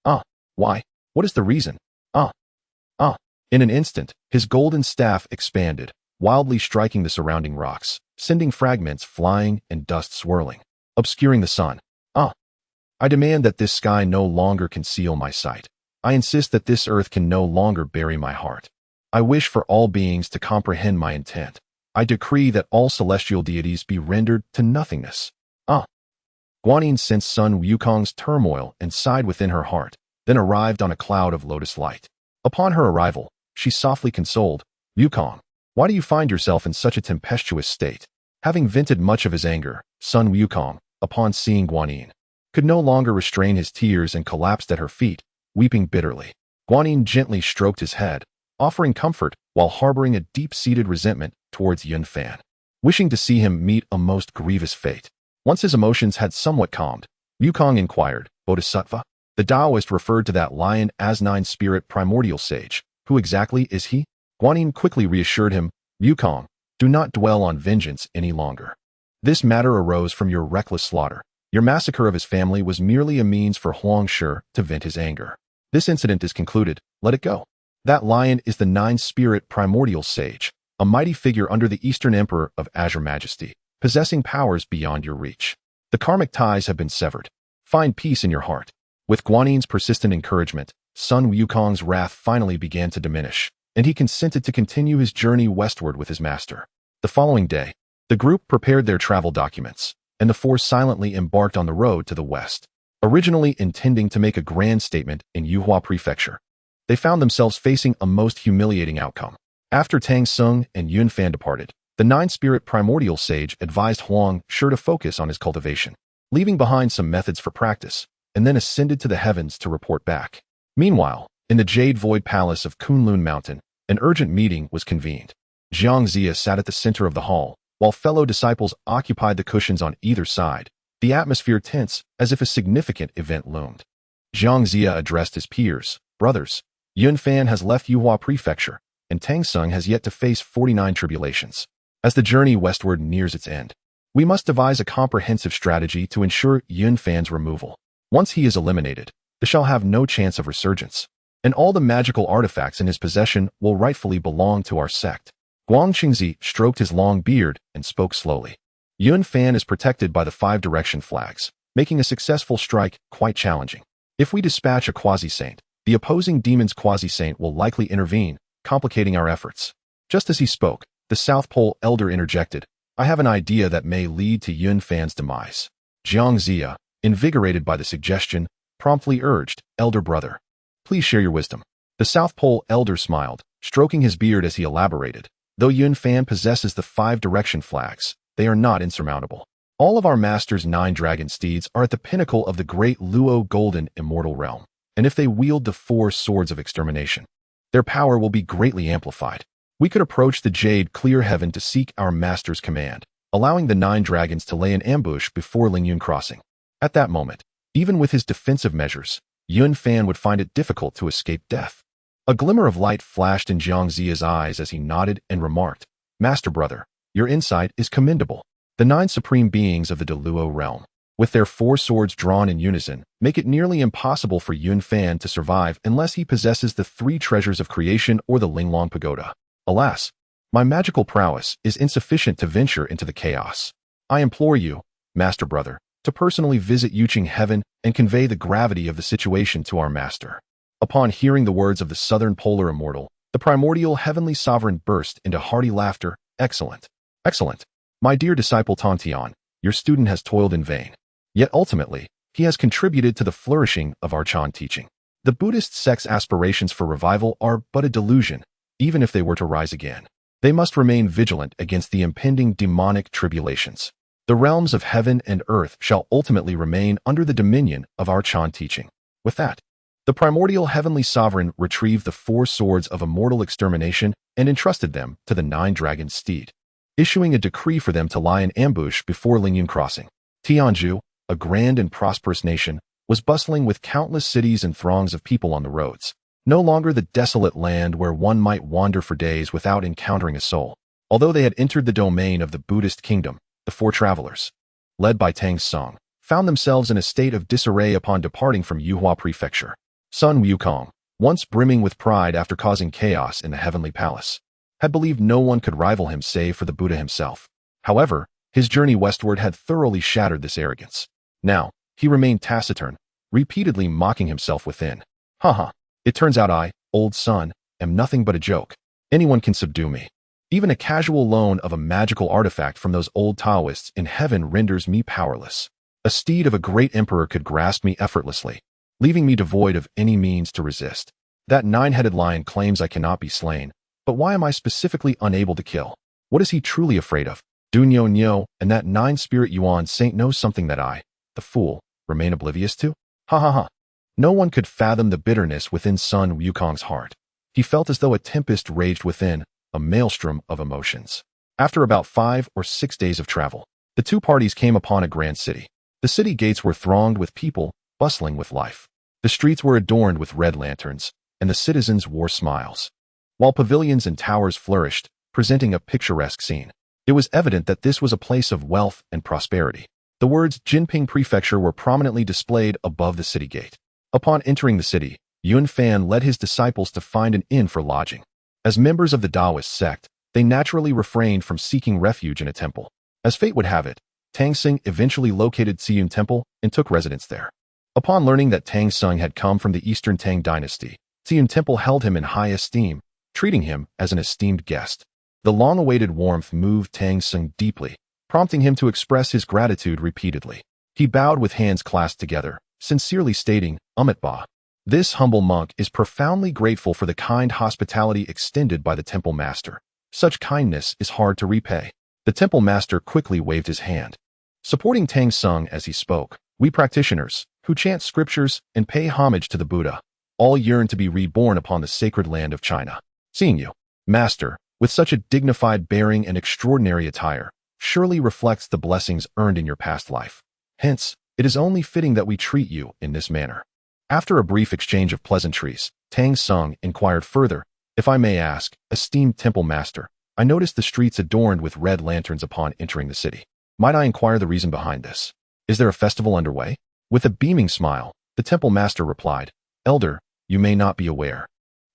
Ah! Why? What is the reason? Ah! Ah!" In an instant, his golden staff expanded, wildly striking the surrounding rocks, sending fragments flying and dust swirling, obscuring the sun. "Ah! I demand that this sky no longer conceal my sight. I insist that this earth can no longer bury my heart. I wish for all beings to comprehend my intent. I decree that all celestial deities be rendered to nothingness." "Ah!" Guanyin sensed Sun Wukong's turmoil and sighed within her heart, then arrived on a cloud of lotus light. Upon her arrival, she softly consoled, "Wukong, why do you find yourself in such a tempestuous state?" Having vented much of his anger, Sun Wukong, upon seeing Guanyin, could no longer restrain his tears and collapsed at her feet, weeping bitterly. Guanyin gently stroked his head, offering comfort while harboring a deep-seated resentment towards Yun Fan, wishing to see him meet a most grievous fate. Once his emotions had somewhat calmed, Wukong inquired, "Bodhisattva?" The Taoist referred to that lion as Nine-Spirit Primordial Sage. "Who exactly is he?" Guanyin quickly reassured him, "Wukong, do not dwell on vengeance any longer. This matter arose from your reckless slaughter. Your massacre of his family was merely a means for Huang Shi to vent his anger. This incident is concluded, let it go. That lion is the Nine-Spirit Primordial Sage, a mighty figure under the Eastern Emperor of Azure Majesty, possessing powers beyond your reach. The karmic ties have been severed. Find peace in your heart." With Guanyin's persistent encouragement, Sun Wukong's wrath finally began to diminish, and he consented to continue his journey westward with his master. The following day, the group prepared their travel documents, and the four silently embarked on the road to the west. Originally intending to make a grand statement in Yuhua Prefecture, they found themselves facing a most humiliating outcome. After Tang Sung and Yun Fan departed, the Nine-Spirit Primordial Sage advised Huang Shi to focus on his cultivation, leaving behind some methods for practice, and then ascended to the heavens to report back. Meanwhile, in the Jade Void Palace of Kunlun Mountain, an urgent meeting was convened. Jiang Zia sat at the center of the hall, while fellow disciples occupied the cushions on either side, the atmosphere tense as if a significant event loomed. Jiang Zia addressed his peers, "Brothers, Yun Fan has left Yuhua Prefecture, and Tang Sung has yet to face 49 tribulations. As the journey westward nears its end, we must devise a comprehensive strategy to ensure Yun Fan's removal. Once he is eliminated, they shall have no chance of resurgence, and all the magical artifacts in his possession will rightfully belong to our sect." Guang Qingzi stroked his long beard and spoke slowly. "Yun Fan is protected by the 5 direction flags, making a successful strike quite challenging. If we dispatch a quasi-saint, the opposing demon's quasi-saint will likely intervene, complicating our efforts." Just as he spoke, the South Pole elder interjected, "I have an idea that may lead to Yun Fan's demise." Jiang Zia, invigorated by the suggestion, promptly urged, "Elder brother, please share your wisdom." The South Pole elder smiled, stroking his beard as he elaborated, "Though Yun Fan possesses the 5 direction flags, they are not insurmountable. All of our master's 9 dragon steeds are at the pinnacle of the great Luo golden immortal realm, and if they wield the 4 swords of extermination, their power will be greatly amplified. We could approach the Jade Clear Heaven to seek our master's command, allowing the 9 dragons to lay an ambush before Lingyun crossing. At that moment, even with his defensive measures, Yun Fan would find it difficult to escape death. A glimmer of light flashed in Jiang Ziya's eyes as he nodded and remarked, "Master brother, your insight is commendable. The 9 supreme beings of the Deluo realm, with their 4 swords drawn in unison, make it nearly impossible for Yun Fan to survive unless he possesses the 3 treasures of creation or the Linglong Pagoda. Alas, my magical prowess is insufficient to venture into the chaos. I implore you, Master brother, to personally visit Yuqing Heaven and convey the gravity of the situation to our master." Upon hearing the words of the Southern Polar Immortal, the Primordial Heavenly Sovereign burst into hearty laughter. "Excellent! Excellent! My dear disciple Tontian, your student has toiled in vain. Yet ultimately, he has contributed to the flourishing of our Chan teaching. The Buddhist sect's aspirations for revival are but a delusion, even if they were to rise again. They must remain vigilant against the impending demonic tribulations. The realms of heaven and earth shall ultimately remain under the dominion of our Chan teaching." With that, the Primordial Heavenly Sovereign retrieved the 4 swords of immortal extermination and entrusted them to the 9 dragon steed, issuing a decree for them to lie in ambush before Lingyun crossing. Tianzhu, a grand and prosperous nation, was bustling with countless cities and throngs of people on the roads. No longer the desolate land where one might wander for days without encountering a soul. Although they had entered the domain of the Buddhist kingdom, the 4 travelers, led by Tang Song, found themselves in a state of disarray upon departing from Yuhua Prefecture. Sun Wukong, once brimming with pride after causing chaos in the heavenly palace, had believed no one could rival him save for the Buddha himself. However, his journey westward had thoroughly shattered this arrogance. Now, he remained taciturn, repeatedly mocking himself within. Haha, it turns out I, old Sun, am nothing but a joke. Anyone can subdue me. Even a casual loan of a magical artifact from those old Taoists in heaven renders me powerless. A steed of a great emperor could grasp me effortlessly, leaving me devoid of any means to resist. That 9-headed lion claims I cannot be slain, but why am I specifically unable to kill? What is he truly afraid of? Dunyo Nyo and that 9-spirit Yuan saint knows something that I, the fool, remain oblivious to? Ha ha ha. No one could fathom the bitterness within Sun Wukong's heart. He felt as though a tempest raged within, a maelstrom of emotions. After about 5 or 6 days of travel, the 2 parties came upon a grand city. The city gates were thronged with people, bustling with life. The streets were adorned with red lanterns, and the citizens wore smiles, while pavilions and towers flourished, presenting a picturesque scene. It was evident that this was a place of wealth and prosperity. The words Jinping Prefecture were prominently displayed above the city gate. Upon entering the city, Yun Fan led his disciples to find an inn for lodging. As members of the Taoist sect, they naturally refrained from seeking refuge in a temple. As fate would have it, Tang Sing eventually located Ciyun Temple and took residence there. Upon learning that Tang Sung had come from the Eastern Tang dynasty, Ciyun Temple held him in high esteem, treating him as an esteemed guest. The long-awaited warmth moved Tang Sung deeply, prompting him to express his gratitude repeatedly. He bowed with hands clasped together, sincerely stating, "Amit Ba." This humble monk is profoundly grateful for the kind hospitality extended by the temple master. Such kindness is hard to repay. The temple master quickly waved his hand, supporting Tang Sung as he spoke. "We practitioners, who chant scriptures and pay homage to the Buddha, all yearn to be reborn upon the sacred land of China. Seeing you, Master, with such a dignified bearing and extraordinary attire, surely reflects the blessings earned in your past life. Hence, it is only fitting that we treat you in this manner." After a brief exchange of pleasantries, Tang Sung inquired further, "If I may ask, esteemed temple master, I noticed the streets adorned with red lanterns upon entering the city. Might I inquire the reason behind this? Is there a festival underway?" With a beaming smile, the temple master replied, "Elder, you may not be aware,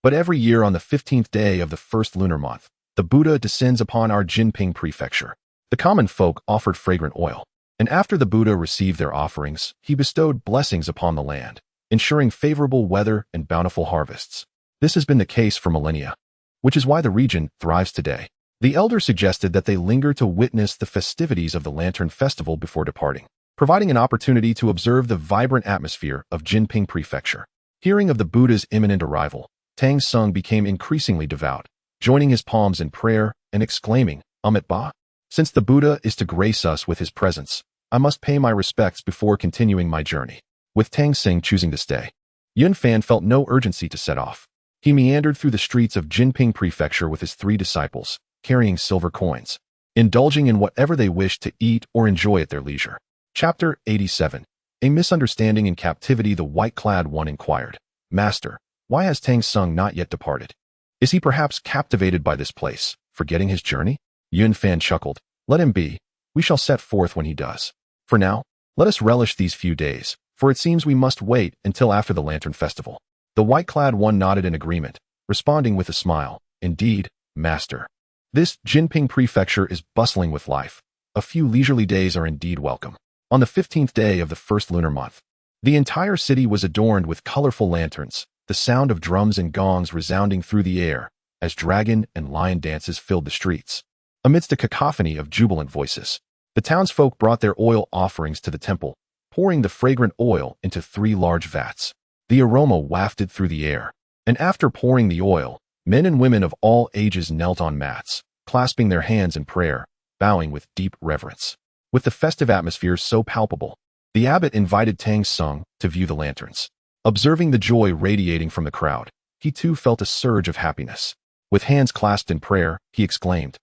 but every year on the 15th day of the first lunar month, the Buddha descends upon our Jinping Prefecture. The common folk offered fragrant oil, and after the Buddha received their offerings, he bestowed blessings upon the land, ensuring favorable weather and bountiful harvests. This has been the case for millennia, which is why the region thrives today." The elder suggested that they linger to witness the festivities of the Lantern Festival before departing, providing an opportunity to observe the vibrant atmosphere of Jinping Prefecture. Hearing of the Buddha's imminent arrival, Tang Sung became increasingly devout, joining his palms in prayer and exclaiming, "Amit Ba." Since the Buddha is to grace us with his presence, I must pay my respects before continuing my journey. With Tang Xing choosing to stay, Yun Fan felt no urgency to set off. He meandered through the streets of Jinping Prefecture with his 3 disciples, carrying silver coins, indulging in whatever they wished to eat or enjoy at their leisure. Chapter 87. A misunderstanding in captivity. The white-clad one inquired, Master, why has Tang Xing not yet departed? Is he perhaps captivated by this place, forgetting his journey? Yun Fan chuckled. Let him be. We shall set forth when he does. For now, let us relish these few days, for it seems we must wait until after the Lantern Festival. The white-clad one nodded in agreement, responding with a smile. Indeed, Master. This Jinping Prefecture is bustling with life. A few leisurely days are indeed welcome. On the 15th day of the first lunar month, the entire city was adorned with colorful lanterns, the sound of drums and gongs resounding through the air as dragon and lion dances filled the streets. Amidst a cacophony of jubilant voices, the townsfolk brought their oil offerings to the temple, pouring the fragrant oil into 3 large vats. The aroma wafted through the air, and after pouring the oil, men and women of all ages knelt on mats, clasping their hands in prayer, bowing with deep reverence. With the festive atmosphere so palpable, the abbot invited Tang Xing to view the lanterns. Observing the joy radiating from the crowd, he too felt a surge of happiness. With hands clasped in prayer, he exclaimed,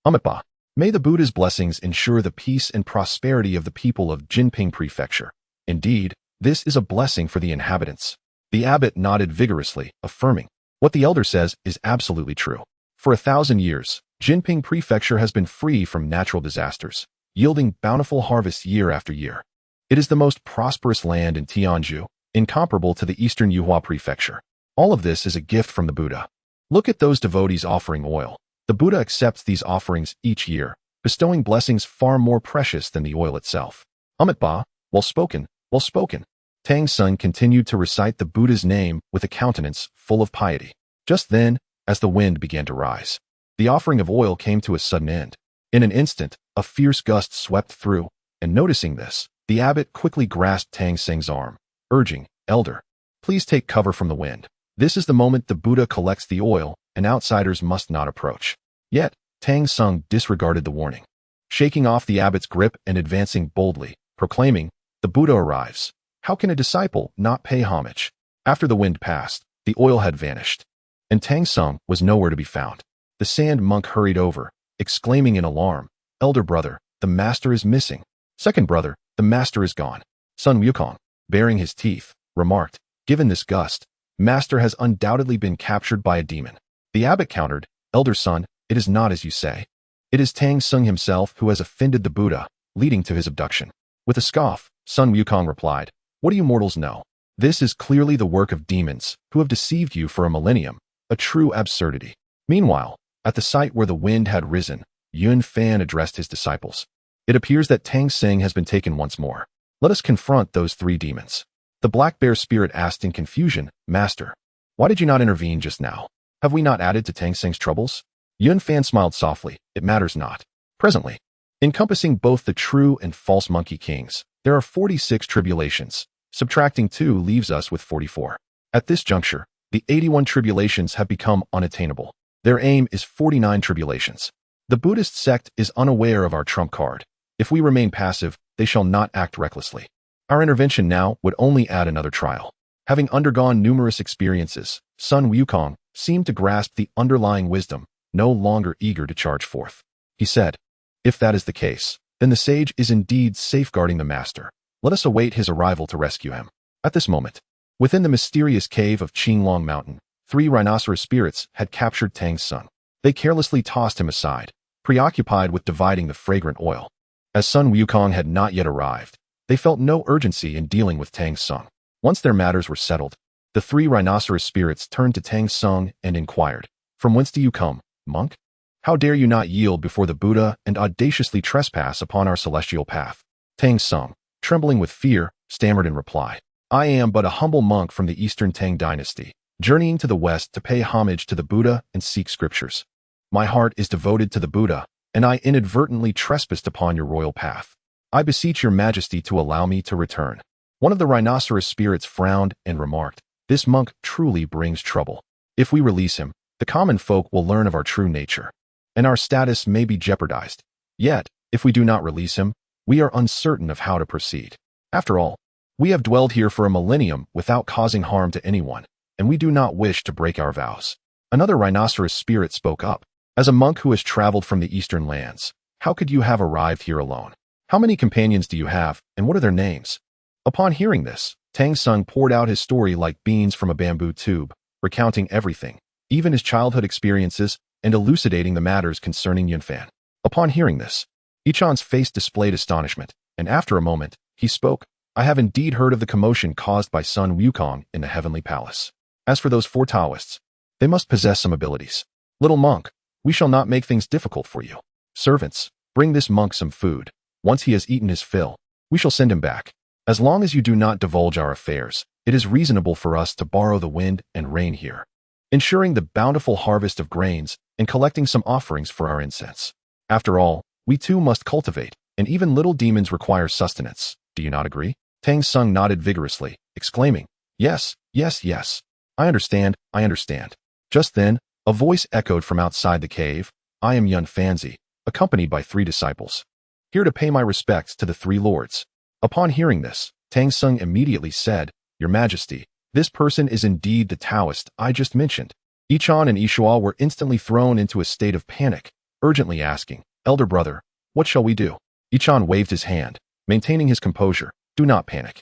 Amitabha, may the Buddha's blessings ensure the peace and prosperity of the people of Jinping Prefecture. Indeed, this is a blessing for the inhabitants. The abbot nodded vigorously, affirming, what the elder says is absolutely true. For 1,000 years, Jinping Prefecture has been free from natural disasters, yielding bountiful harvests year after year. It is the most prosperous land in Tianzhu, incomparable to the eastern Yuhua Prefecture. All of this is a gift from the Buddha. Look at those devotees offering oil. The Buddha accepts these offerings each year, bestowing blessings far more precious than the oil itself. Amitabha, well spoken, well spoken. Tang Xing continued to recite the Buddha's name with a countenance full of piety. Just then, as the wind began to rise, the offering of oil came to a sudden end. In an instant, a fierce gust swept through, and noticing this, the abbot quickly grasped Tang Xing's arm, urging, Elder, please take cover from the wind. This is the moment the Buddha collects the oil, and outsiders must not approach. Yet, Tang Xing disregarded the warning, shaking off the abbot's grip and advancing boldly, proclaiming, the Buddha arrives. How can a disciple not pay homage? After the wind passed, the oil had vanished, and Tang Xing was nowhere to be found. The sand monk hurried over, exclaiming in alarm, Elder brother, the master is missing. Second brother, the master is gone. Sun Wukong, baring his teeth, remarked, given this gust, master has undoubtedly been captured by a demon. The abbot countered, Elder son, it is not as you say. It is Tang Xing himself who has offended the Buddha, leading to his abduction. With a scoff, Sun Wukong replied, what do you mortals know? This is clearly the work of demons, who have deceived you for a millennium, a true absurdity. Meanwhile, at the site where the wind had risen, Yun Fan addressed his disciples. It appears that Tang Xing has been taken once more. Let us confront those 3 demons. The black bear spirit asked in confusion, Master, why did you not intervene just now? Have we not added to Tang Xing's troubles? Yun Fan smiled softly, it matters not. Presently, encompassing both the true and false monkey kings, there are 46 tribulations. Subtracting 2 leaves us with 44. At this juncture, the 81 tribulations have become unattainable. Their aim is 49 tribulations. The Buddhist sect is unaware of our trump card. If we remain passive, they shall not act recklessly. Our intervention now would only add another trial. Having undergone numerous experiences, Sun Wukong seemed to grasp the underlying wisdom, no longer eager to charge forth. He said, if that is the case, then the sage is indeed safeguarding the master. Let us await his arrival to rescue him. At this moment, within the mysterious cave of Qinglong Mountain, 3 rhinoceros spirits had captured Tang Xing. They carelessly tossed him aside, preoccupied with dividing the fragrant oil. As Sun Wukong had not yet arrived, they felt no urgency in dealing with Tang Xing. Once their matters were settled, the 3 rhinoceros spirits turned to Tang Xing and inquired, from whence do you come, monk? How dare you not yield before the Buddha and audaciously trespass upon our celestial path? Tang Xing, trembling with fear, stammered in reply, I am but a humble monk from the Eastern Tang dynasty, journeying to the West to pay homage to the Buddha and seek scriptures. My heart is devoted to the Buddha, and I inadvertently trespassed upon your royal path. I beseech your majesty to allow me to return. One of the rhinoceros spirits frowned and remarked, this monk truly brings trouble. If we release him, the common folk will learn of our true nature, and our status may be jeopardized. Yet, if we do not release him, We are uncertain of how to proceed. After all, we have dwelled here for a millennium without causing harm to anyone, and we do not wish to break our vows. Another rhinoceros spirit spoke up. As a monk who has traveled from the eastern lands, how could you have arrived here alone? How many companions do you have, and what are their names? Upon hearing this, Tang Sung poured out his story like beans from a bamboo tube, recounting everything, even his childhood experiences, and elucidating the matters concerning Yunfan. Upon hearing this, Yichan's face displayed astonishment, and after a moment, he spoke. I have indeed heard of the commotion caused by Sun Wukong in the Heavenly Palace. As for those 4 Taoists, they must possess some abilities. Little monk, we shall not make things difficult for you. Servants, bring this monk some food. Once he has eaten his fill, we shall send him back. As long as you do not divulge our affairs, it is reasonable for us to borrow the wind and rain here, ensuring the bountiful harvest of grains and collecting some offerings for our incense. After all, we too must cultivate, and even little demons require sustenance. Do you not agree? Tang Sung nodded vigorously, exclaiming, Yes, yes, yes. I understand, I understand. Just then, a voice echoed from outside the cave. I am Yun Fanzi, accompanied by 3 disciples, here to pay my respects to the 3 lords. Upon hearing this, Tang Sung immediately said, Your Majesty, this person is indeed the Taoist I just mentioned. Yichan and Yishua were instantly thrown into a state of panic, urgently asking, Elder brother, what shall we do? Yichan waved his hand, maintaining his composure. Do not panic.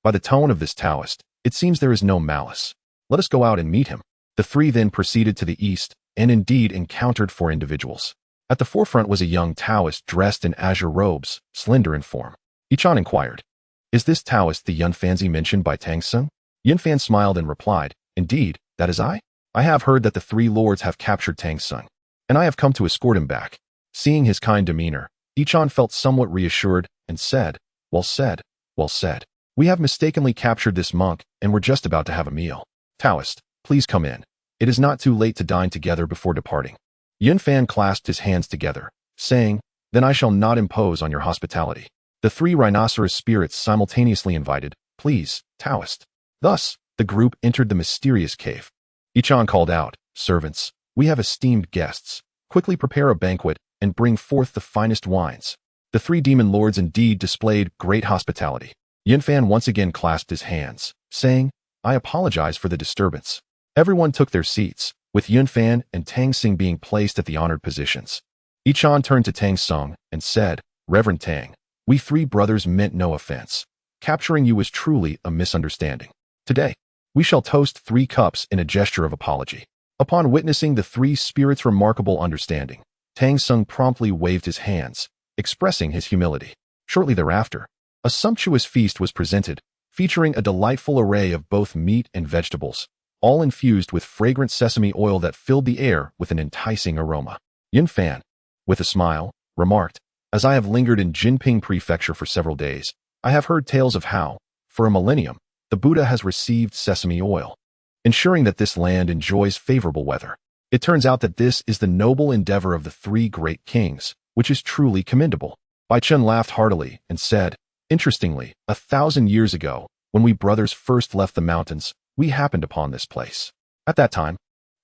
By the tone of this Taoist, it seems there is no malice. Let us go out and meet him. The 3 then proceeded to the east, and indeed encountered 4 individuals. At the forefront was a young Taoist dressed in azure robes, slender in form. Yichan inquired, Is this Taoist the Yun Fanzi mentioned by Tang Sung? Yunfan smiled and replied, Indeed, that is I. I have heard that the 3 lords have captured Tang Sung, and I have come to escort him back. Seeing his kind demeanor, Yichan felt somewhat reassured and said, Well said, well said. We have mistakenly captured this monk, and we're just about to have a meal. Taoist, please come in. It is not too late to dine together before departing. Yunfan clasped his hands together, saying, Then I shall not impose on your hospitality. The 3 rhinoceros spirits simultaneously invited, Please, Taoist. Thus, the group entered the mysterious cave. Yichan called out, Servants, we have esteemed guests. Quickly prepare a banquet and bring forth the finest wines. The 3 demon lords indeed displayed great hospitality. Yunfan once again clasped his hands, saying, I apologize for the disturbance. Everyone took their seats, with Yunfan and Tang Sing being placed at the honored positions. Yichan turned to Tang Sung and said, Reverend Tang, we 3 brothers meant no offense. Capturing you was truly a misunderstanding. Today, we shall toast 3 cups in a gesture of apology. Upon witnessing the 3 spirits' remarkable understanding, Tang Sung promptly waved his hands, expressing his humility. Shortly thereafter, a sumptuous feast was presented, featuring a delightful array of both meat and vegetables, all infused with fragrant sesame oil that filled the air with an enticing aroma. Yunfan, with a smile, remarked, As I have lingered in Jinping Prefecture for several days, I have heard tales of how, for a millennium, the Buddha has received sesame oil, ensuring that this land enjoys favorable weather. It turns out that this is the noble endeavor of the 3 great kings, which is truly commendable. Bai Chun laughed heartily and said, Interestingly, 1,000 years ago, when we brothers first left the mountains, we happened upon this place. At that time,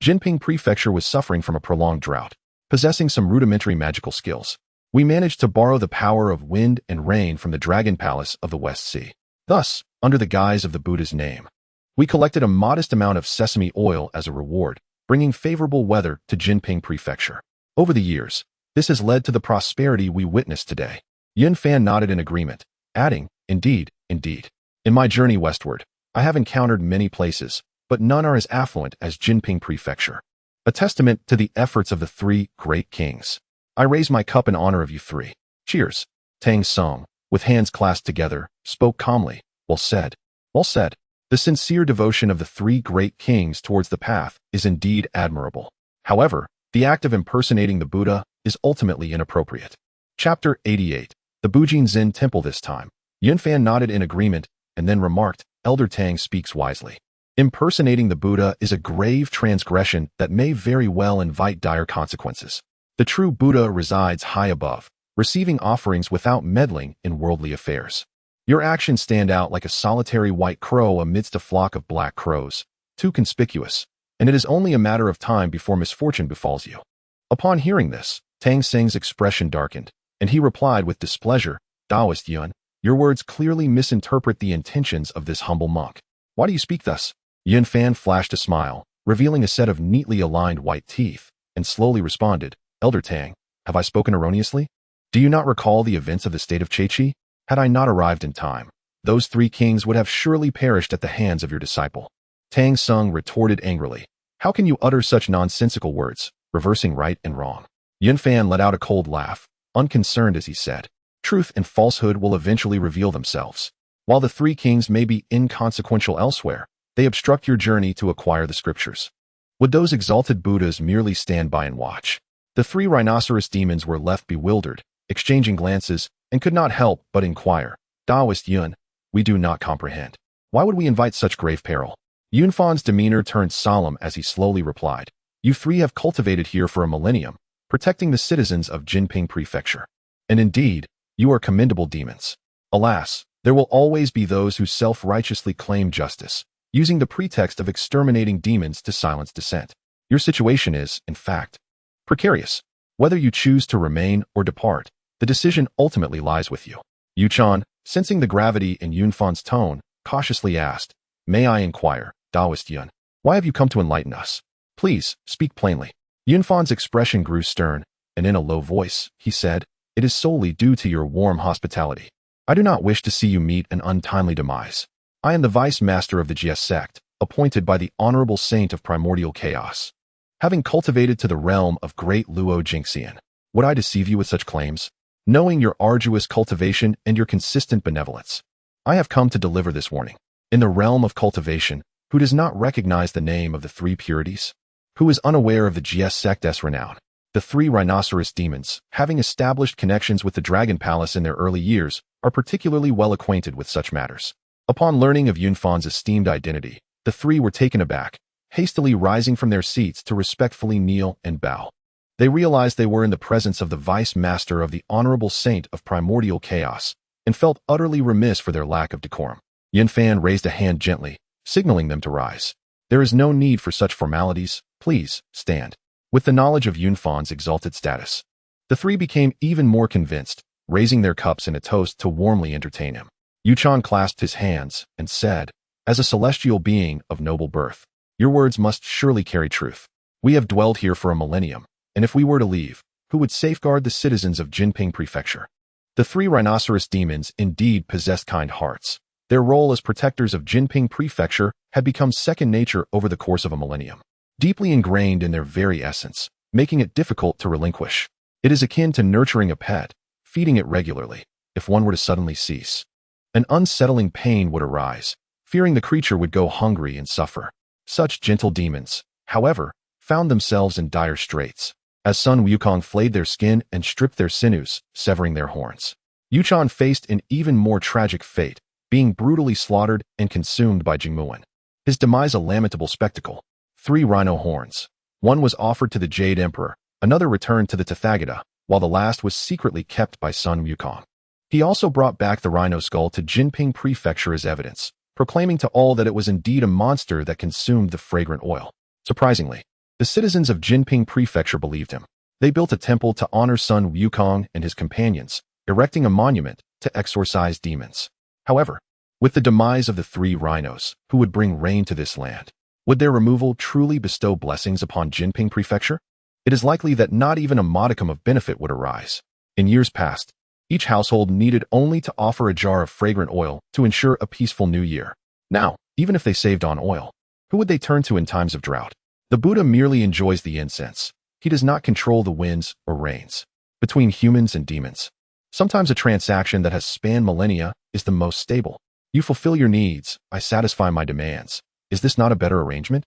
Jinping Prefecture was suffering from a prolonged drought. Possessing some rudimentary magical skills, we managed to borrow the power of wind and rain from the Dragon Palace of the West Sea. Thus, under the guise of the Buddha's name, we collected a modest amount of sesame oil as a reward, bringing favorable weather to Jinping Prefecture. Over the years, this has led to the prosperity we witness today. Yunfan nodded in agreement, adding, Indeed, indeed. In my journey westward, I have encountered many places, but none are as affluent as Jinping Prefecture. A testament to the efforts of the 3 great kings. I raise my cup in honor of you 3. Cheers. Tang Sung, with hands clasped together, spoke calmly. Well said. Well said. The sincere devotion of the 3 great kings towards the path is indeed admirable. However, the act of impersonating the Buddha is ultimately inappropriate. Chapter 88. The Bujin Zen Temple this time. Yunfan nodded in agreement and then remarked, Elder Tang speaks wisely. Impersonating the Buddha is a grave transgression that may very well invite dire consequences. The true Buddha resides high above, receiving offerings without meddling in worldly affairs. Your actions stand out like a solitary white crow amidst a flock of black crows, too conspicuous, and it is only a matter of time before misfortune befalls you. Upon hearing this, Tang Sing's expression darkened, and he replied with displeasure, Taoist Yun, your words clearly misinterpret the intentions of this humble monk. Why do you speak thus? Yun Fan flashed a smile, revealing a set of neatly aligned white teeth, and slowly responded, Elder Tang, have I spoken erroneously? Do you not recall the events of the state of Chechi? Had I not arrived in time, those 3 kings would have surely perished at the hands of your disciple. Tang Sung retorted angrily. How can you utter such nonsensical words, reversing right and wrong? Yun Fan let out a cold laugh, unconcerned as he said, truth and falsehood will eventually reveal themselves. While the 3 kings may be inconsequential elsewhere, they obstruct your journey to acquire the scriptures. Would those exalted Buddhas merely stand by and watch? The 3 rhinoceros demons were left bewildered, exchanging glances, and could not help but inquire, Taoist Yun, we do not comprehend. Why would we invite such grave peril? Yun Fan's demeanor turned solemn as he slowly replied, you 3 have cultivated here for a millennium, protecting the citizens of Jinping Prefecture. And indeed, you are commendable demons. Alas, there will always be those who self-righteously claim justice, using the pretext of exterminating demons to silence dissent. Your situation is, in fact, precarious. Whether you choose to remain or depart, the decision ultimately lies with you. Yu Chan, sensing the gravity in Yun Fan's tone, cautiously asked, May I inquire, Taoist Yun, why have you come to enlighten us? Please, speak plainly. Yun Fan's expression grew stern, and in a low voice, he said, It is solely due to your warm hospitality. I do not wish to see you meet an untimely demise. I am the Vice Master of the Jie Sect, appointed by the Honorable Saint of Primordial Chaos. Having cultivated to the realm of Great Luo Jingxian, would I deceive you with such claims? Knowing your arduous cultivation and your consistent benevolence, I have come to deliver this warning. In the realm of cultivation, who does not recognize the name of the 3 purities? Who is unaware of the Jie Sect's renown? The 3 rhinoceros demons, having established connections with the Dragon Palace in their early years, are particularly well acquainted with such matters. Upon learning of Yun Fan's esteemed identity, the 3 were taken aback, hastily rising from their seats to respectfully kneel and bow. They realized they were in the presence of the Vice Master of the Honorable Saint of Primordial Chaos, and felt utterly remiss for their lack of decorum. Yun Fan raised a hand gently, signaling them to rise. There is no need for such formalities, please, stand. With the knowledge of Yun Fan's exalted status, the 3 became even more convinced, raising their cups in a toast to warmly entertain him. Yu Chan clasped his hands and said, As a celestial being of noble birth, your words must surely carry truth. We have dwelled here for a millennium, and if we were to leave, who would safeguard the citizens of Jinping Prefecture? The 3 rhinoceros demons indeed possessed kind hearts. Their role as protectors of Jinping Prefecture had become second nature over the course of a millennium, deeply ingrained in their very essence, making it difficult to relinquish. It is akin to nurturing a pet, feeding it regularly. If one were to suddenly cease, an unsettling pain would arise, fearing the creature would go hungry and suffer. Such gentle demons, however, found themselves in dire straits, as Sun Wukong flayed their skin and stripped their sinews, severing their horns. Yu Chan faced an even more tragic fate, being brutally slaughtered and consumed by Jingmuan. His demise a lamentable spectacle. 3 rhino horns. One was offered to the Jade Emperor, another returned to the Tathagata, while the last was secretly kept by Sun Wukong. He also brought back the rhino skull to Jinping Prefecture as evidence, proclaiming to all that it was indeed a monster that consumed the fragrant oil. Surprisingly, the citizens of Jinping Prefecture believed him. They built a temple to honor Sun Wukong and his companions, erecting a monument to exorcise demons. However, with the demise of the 3 rhinos, who would bring rain to this land, would their removal truly bestow blessings upon Jinping Prefecture? It is likely that not even a modicum of benefit would arise. In years past, each household needed only to offer a jar of fragrant oil to ensure a peaceful new year. Now, even if they saved on oil, who would they turn to in times of drought? The Buddha merely enjoys the incense. He does not control the winds or rains. Between humans and demons, sometimes a transaction that has spanned millennia is the most stable. You fulfill your needs, I satisfy my demands. Is this not a better arrangement?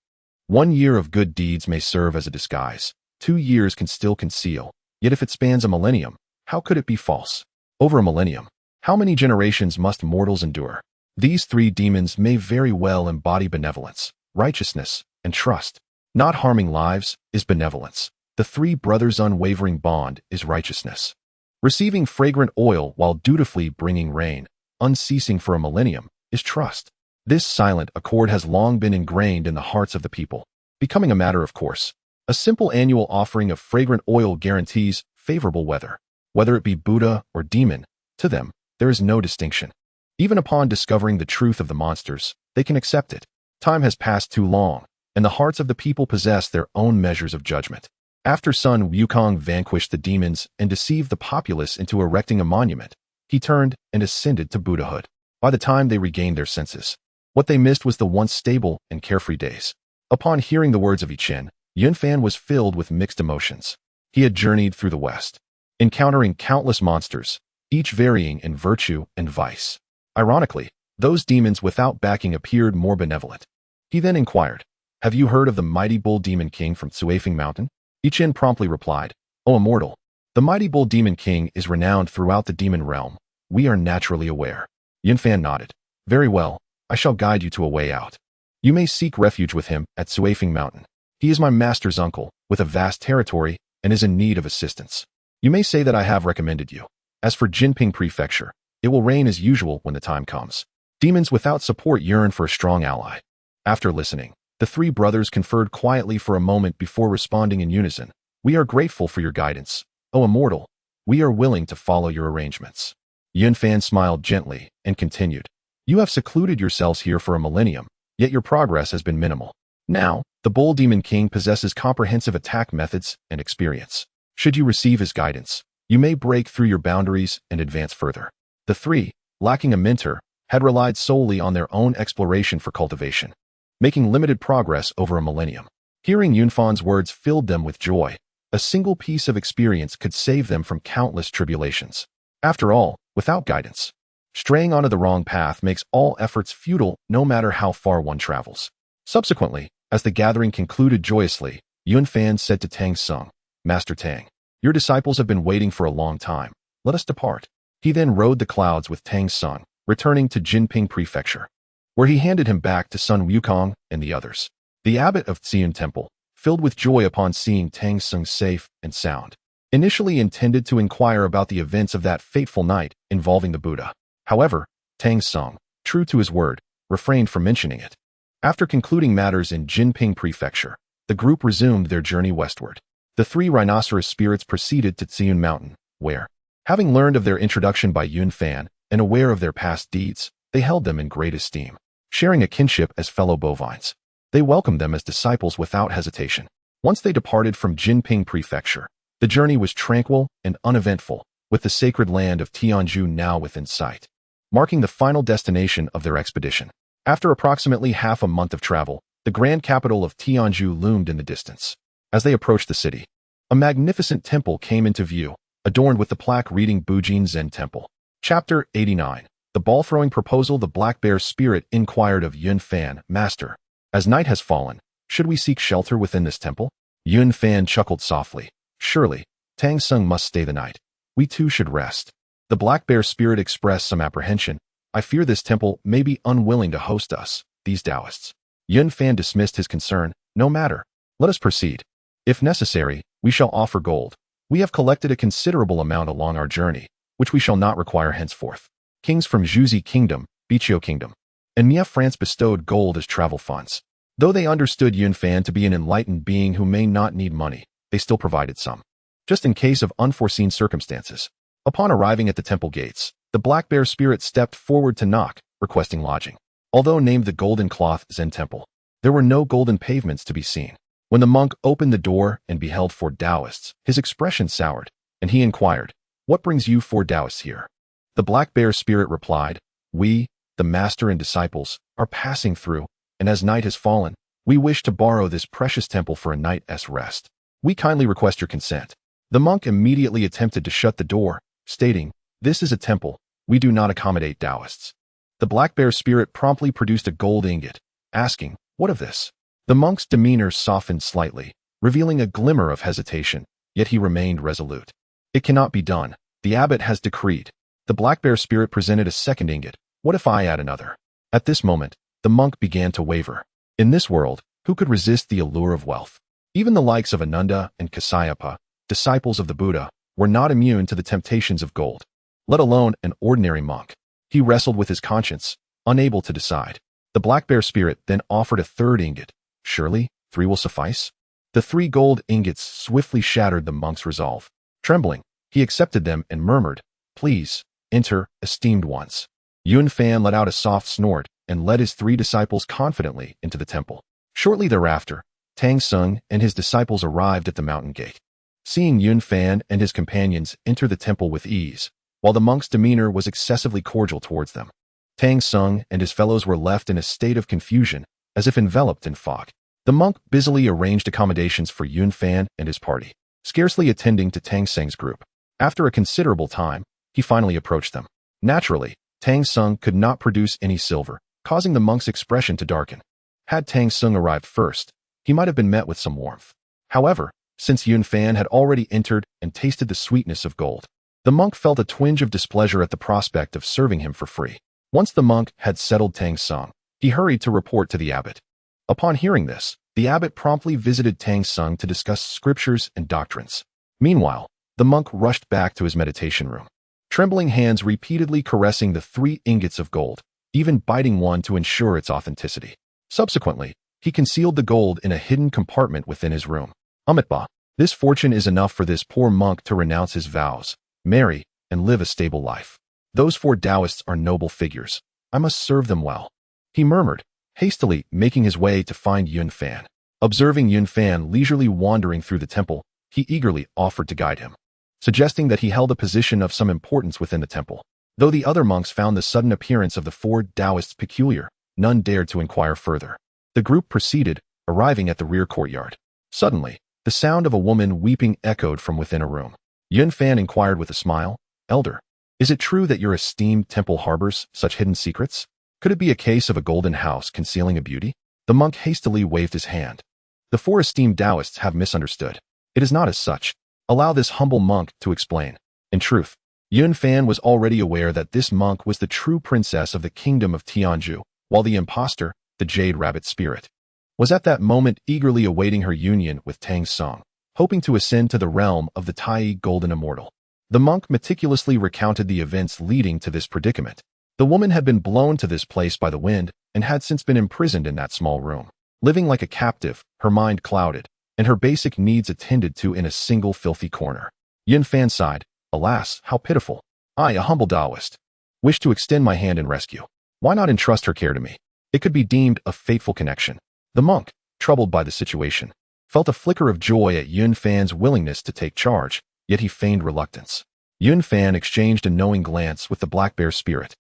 1 year of good deeds may serve as a disguise. 2 years can still conceal. Yet if it spans a millennium, how could it be false? Over a millennium, how many generations must mortals endure? These 3 demons may very well embody benevolence, righteousness, and trust. Not harming lives is benevolence. The 3 brothers' unwavering bond is righteousness. Receiving fragrant oil while dutifully bringing rain, unceasing for a millennium, is trust. This silent accord has long been ingrained in the hearts of the people, becoming a matter of course. A simple annual offering of fragrant oil guarantees favorable weather. Whether it be Buddha or demon, to them, there is no distinction. Even upon discovering the truth of the monsters, they can accept it. Time has passed too long, and the hearts of the people possess their own measures of judgment. After Sun Wukong vanquished the demons and deceived the populace into erecting a monument, he turned and ascended to Buddhahood. By the time they regained their senses, what they missed was the once stable and carefree days. Upon hearing the words of I Ching, Yunfan was filled with mixed emotions. He had journeyed through the West, encountering countless monsters, each varying in virtue and vice. Ironically, those demons without backing appeared more benevolent. He then inquired, "Have you heard of the mighty bull demon king from Suifeng Mountain?" I Ching promptly replied, "O immortal, the mighty bull demon king is renowned throughout the demon realm. We are naturally aware." Yunfan nodded. "Very well, I shall guide you to a way out. You may seek refuge with him at Suifeng Mountain. He is my master's uncle, with a vast territory, and is in need of assistance. You may say that I have recommended you. As for Jinping Prefecture, it will reign as usual when the time comes. Demons without support yearn for a strong ally." After listening, the three brothers conferred quietly for a moment before responding in unison. "We are grateful for your guidance, O immortal. We are willing to follow your arrangements." Yunfan smiled gently and continued, "You have secluded yourselves here for a millennium, yet your progress has been minimal. Now, the Bull Demon King possesses comprehensive attack methods and experience. Should you receive his guidance, you may break through your boundaries and advance further." The three, lacking a mentor, had relied solely on their own exploration for cultivation, making limited progress over a millennium. Hearing Yunfan's words filled them with joy. A single piece of experience could save them from countless tribulations. After all, without guidance, straying onto the wrong path makes all efforts futile no matter how far one travels. Subsequently, as the gathering concluded joyously, Yunfan said to Tang Sung, "Master Tang, your disciples have been waiting for a long time. Let us depart." He then rode the clouds with Tang Sung, returning to Jinping Prefecture, where he handed him back to Sun Wukong and the others. The abbot of Xian Temple, filled with joy upon seeing Tang Sung safe and sound, initially intended to inquire about the events of that fateful night involving the Buddha. However, Tang Sung, true to his word, refrained from mentioning it. After concluding matters in Jinping Prefecture, the group resumed their journey westward. The three rhinoceros spirits proceeded to Xian Mountain, where, having learned of their introduction by Yunfan and aware of their past deeds, they held them in great esteem. Sharing a kinship as fellow bovines, they welcomed them as disciples without hesitation. Once they departed from Jinping Prefecture, the journey was tranquil and uneventful, with the sacred land of Tianzhu now within sight, marking the final destination of their expedition. After approximately half a month of travel, the grand capital of Tianzhu loomed in the distance. As they approached the city, a magnificent temple came into view, adorned with the plaque reading Bujin Zen Temple. Chapter 89. The ball-throwing proposal. The black bear spirit inquired of Yunfan, "Master, as night has fallen, should we seek shelter within this temple?" Yunfan chuckled softly. "Surely, Tang Sung must stay the night. We too should rest." The black bear spirit expressed some apprehension. "I fear this temple may be unwilling to host us, these Taoists." Yunfan dismissed his concern. "No matter. Let us proceed. If necessary, we shall offer gold. We have collected a considerable amount along our journey, which we shall not require henceforth." Kings from Zhuzi Kingdom, Bichio Kingdom, and Mia France bestowed gold as travel funds. Though they understood Yunfan to be an enlightened being who may not need money, they still provided some, just in case of unforeseen circumstances. Upon arriving at the temple gates, the black bear spirit stepped forward to knock, requesting lodging. Although named the Golden Cloth Zen Temple, there were no golden pavements to be seen. When the monk opened the door and beheld four Taoists, his expression soured, and he inquired, "What brings you four Taoists here?" The black bear spirit replied, "We, the master and disciples, are passing through, and as night has fallen, we wish to borrow this precious temple for a night's rest. We kindly request your consent." The monk immediately attempted to shut the door, stating, "This is a temple. We do not accommodate Taoists." The black bear spirit promptly produced a gold ingot, asking, "What of this?" The monk's demeanor softened slightly, revealing a glimmer of hesitation, yet he remained resolute. "It cannot be done. The abbot has decreed." The black bear spirit presented a second ingot. "What if I add another?" At this moment, the monk began to waver. In this world, who could resist the allure of wealth? Even the likes of Ananda and Kasyapa, disciples of the Buddha, were not immune to the temptations of gold, let alone an ordinary monk. He wrestled with his conscience, unable to decide. The black bear spirit then offered a third ingot. "Surely, 3 will suffice?" The 3 gold ingots swiftly shattered the monk's resolve. Trembling, he accepted them and murmured, "Please, Enter, esteemed ones. Yun Fan let out a soft snort and led his 3 disciples confidently into the temple. Shortly thereafter, Tang Sung and his disciples arrived at the mountain gate. Seeing Yun Fan and his companions enter the temple with ease, while the monk's demeanor was excessively cordial towards them, Tang Sung and his fellows were left in a state of confusion, as if enveloped in fog. The monk busily arranged accommodations for Yun Fan and his party, scarcely attending to Tang Sung's group. After a considerable time, he finally approached them. Naturally, Tang Sung could not produce any silver, causing the monk's expression to darken. Had Tang Sung arrived first, he might have been met with some warmth. However, since Yun Fan had already entered and tasted the sweetness of gold, the monk felt a twinge of displeasure at the prospect of serving him for free. Once the monk had settled Tang Sung, he hurried to report to the abbot. Upon hearing this, the abbot promptly visited Tang Sung to discuss scriptures and doctrines. Meanwhile, the monk rushed back to his meditation room, trembling hands repeatedly caressing the 3 ingots of gold, even biting one to ensure its authenticity. Subsequently, he concealed the gold in a hidden compartment within his room. Amitabha, this fortune is enough for this poor monk to renounce his vows, marry, and live a stable life. Those 4 Taoists are noble figures. I must serve them well. He murmured, hastily making his way to find Yun Fan. Observing Yun Fan leisurely wandering through the temple, he eagerly offered to guide him, suggesting that he held a position of some importance within the temple. Though the other monks found the sudden appearance of the 4 Taoists peculiar, none dared to inquire further. The group proceeded, arriving at the rear courtyard. Suddenly, the sound of a woman weeping echoed from within a room. Yun Fan inquired with a smile, "Elder, is it true that your esteemed temple harbors such hidden secrets? Could it be a case of a golden house concealing a beauty?" The monk hastily waved his hand. "The 4 esteemed Taoists have misunderstood. It is not as such. Allow this humble monk to explain." In truth, Yun Fan was already aware that this monk was the true princess of the kingdom of Tianzhu, while the impostor, the Jade Rabbit Spirit, was at that moment eagerly awaiting her union with Tang Sung, hoping to ascend to the realm of the Tai Golden Immortal. The monk meticulously recounted the events leading to this predicament. The woman had been blown to this place by the wind and had since been imprisoned in that small room, living like a captive, her mind clouded, and her basic needs attended to in a single filthy corner. Yun Fan sighed, "Alas, how pitiful. I, a humble Taoist, wish to extend my hand in rescue. Why not entrust her care to me? It could be deemed a fateful connection." The monk, troubled by the situation, felt a flicker of joy at Yun Fan's willingness to take charge, yet he feigned reluctance. Yun Fan exchanged a knowing glance with the Black Bear Spirit,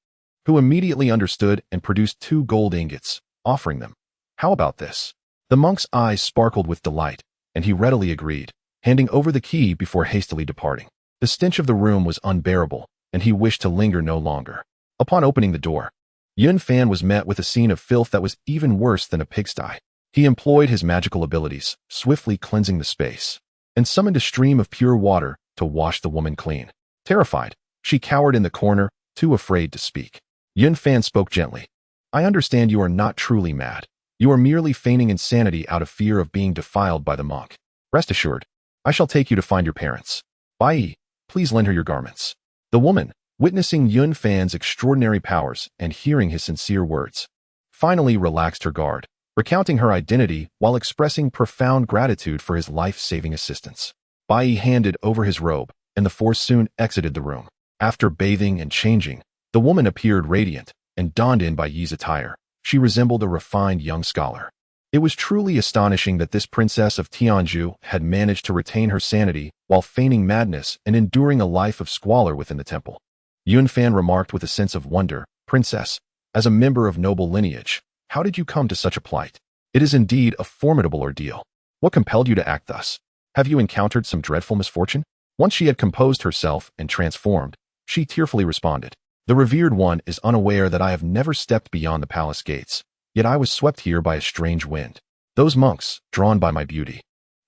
who immediately understood and produced 2 gold ingots, offering them. "How about this?" The monk's eyes sparkled with delight, and he readily agreed, handing over the key before hastily departing. The stench of the room was unbearable, and he wished to linger no longer. Upon opening the door, Yun Fan was met with a scene of filth that was even worse than a pigsty. He employed his magical abilities, swiftly cleansing the space, and summoned a stream of pure water to wash the woman clean. Terrified, she cowered in the corner, too afraid to speak. Yun Fan spoke gently. "I understand you are not truly mad. You are merely feigning insanity out of fear of being defiled by the monk. Rest assured, I shall take you to find your parents. Bai, please lend her your garments." The woman, witnessing Yun Fan's extraordinary powers and hearing his sincere words, finally relaxed her guard, recounting her identity while expressing profound gratitude for his life-saving assistance. Bai handed over his robe, and the 4 soon exited the room. After bathing and changing, the woman appeared radiant, and donned in Bai's attire, she resembled a refined young scholar. It was truly astonishing that this princess of Tianzhu had managed to retain her sanity while feigning madness and enduring a life of squalor within the temple. Yun Fan remarked with a sense of wonder, "Princess, as a member of noble lineage, how did you come to such a plight? It is indeed a formidable ordeal. What compelled you to act thus? Have you encountered some dreadful misfortune?" Once she had composed herself and transformed, she tearfully responded, "The revered one is unaware that I have never stepped beyond the palace gates, yet I was swept here by a strange wind. Those monks, drawn by my beauty,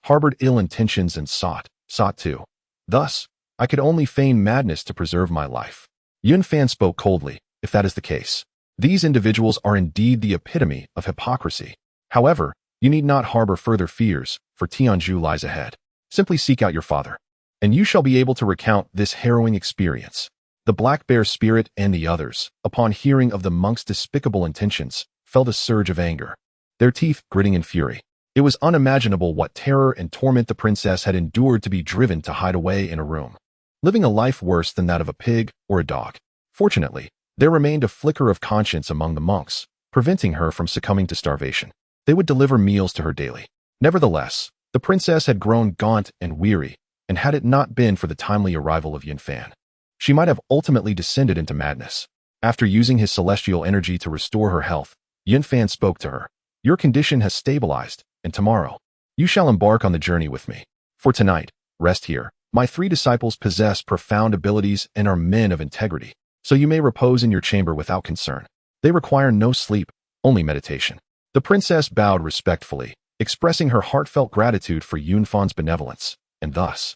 harbored ill intentions and sought too. Thus, I could only feign madness to preserve my life." Yun Fan spoke coldly, "If that is the case, these individuals are indeed the epitome of hypocrisy. However, you need not harbor further fears, for Tianzhu lies ahead. Simply seek out your father, and you shall be able to recount this harrowing experience." The Black Bear Spirit and the others, upon hearing of the monk's despicable intentions, felt a surge of anger, their teeth gritting in fury. It was unimaginable what terror and torment the princess had endured to be driven to hide away in a room, living a life worse than that of a pig or a dog. Fortunately, there remained a flicker of conscience among the monks, preventing her from succumbing to starvation. They would deliver meals to her daily. Nevertheless, the princess had grown gaunt and weary, and had it not been for the timely arrival of Yunfan, she might have ultimately descended into madness. After using his celestial energy to restore her health, Yunfan spoke to her. Your condition has stabilized, and tomorrow, you shall embark on the journey with me. For tonight, rest here. My 3 disciples possess profound abilities and are men of integrity, so you may repose in your chamber without concern. They require no sleep, only meditation. The princess bowed respectfully, expressing her heartfelt gratitude for Yunfan's benevolence, and thus,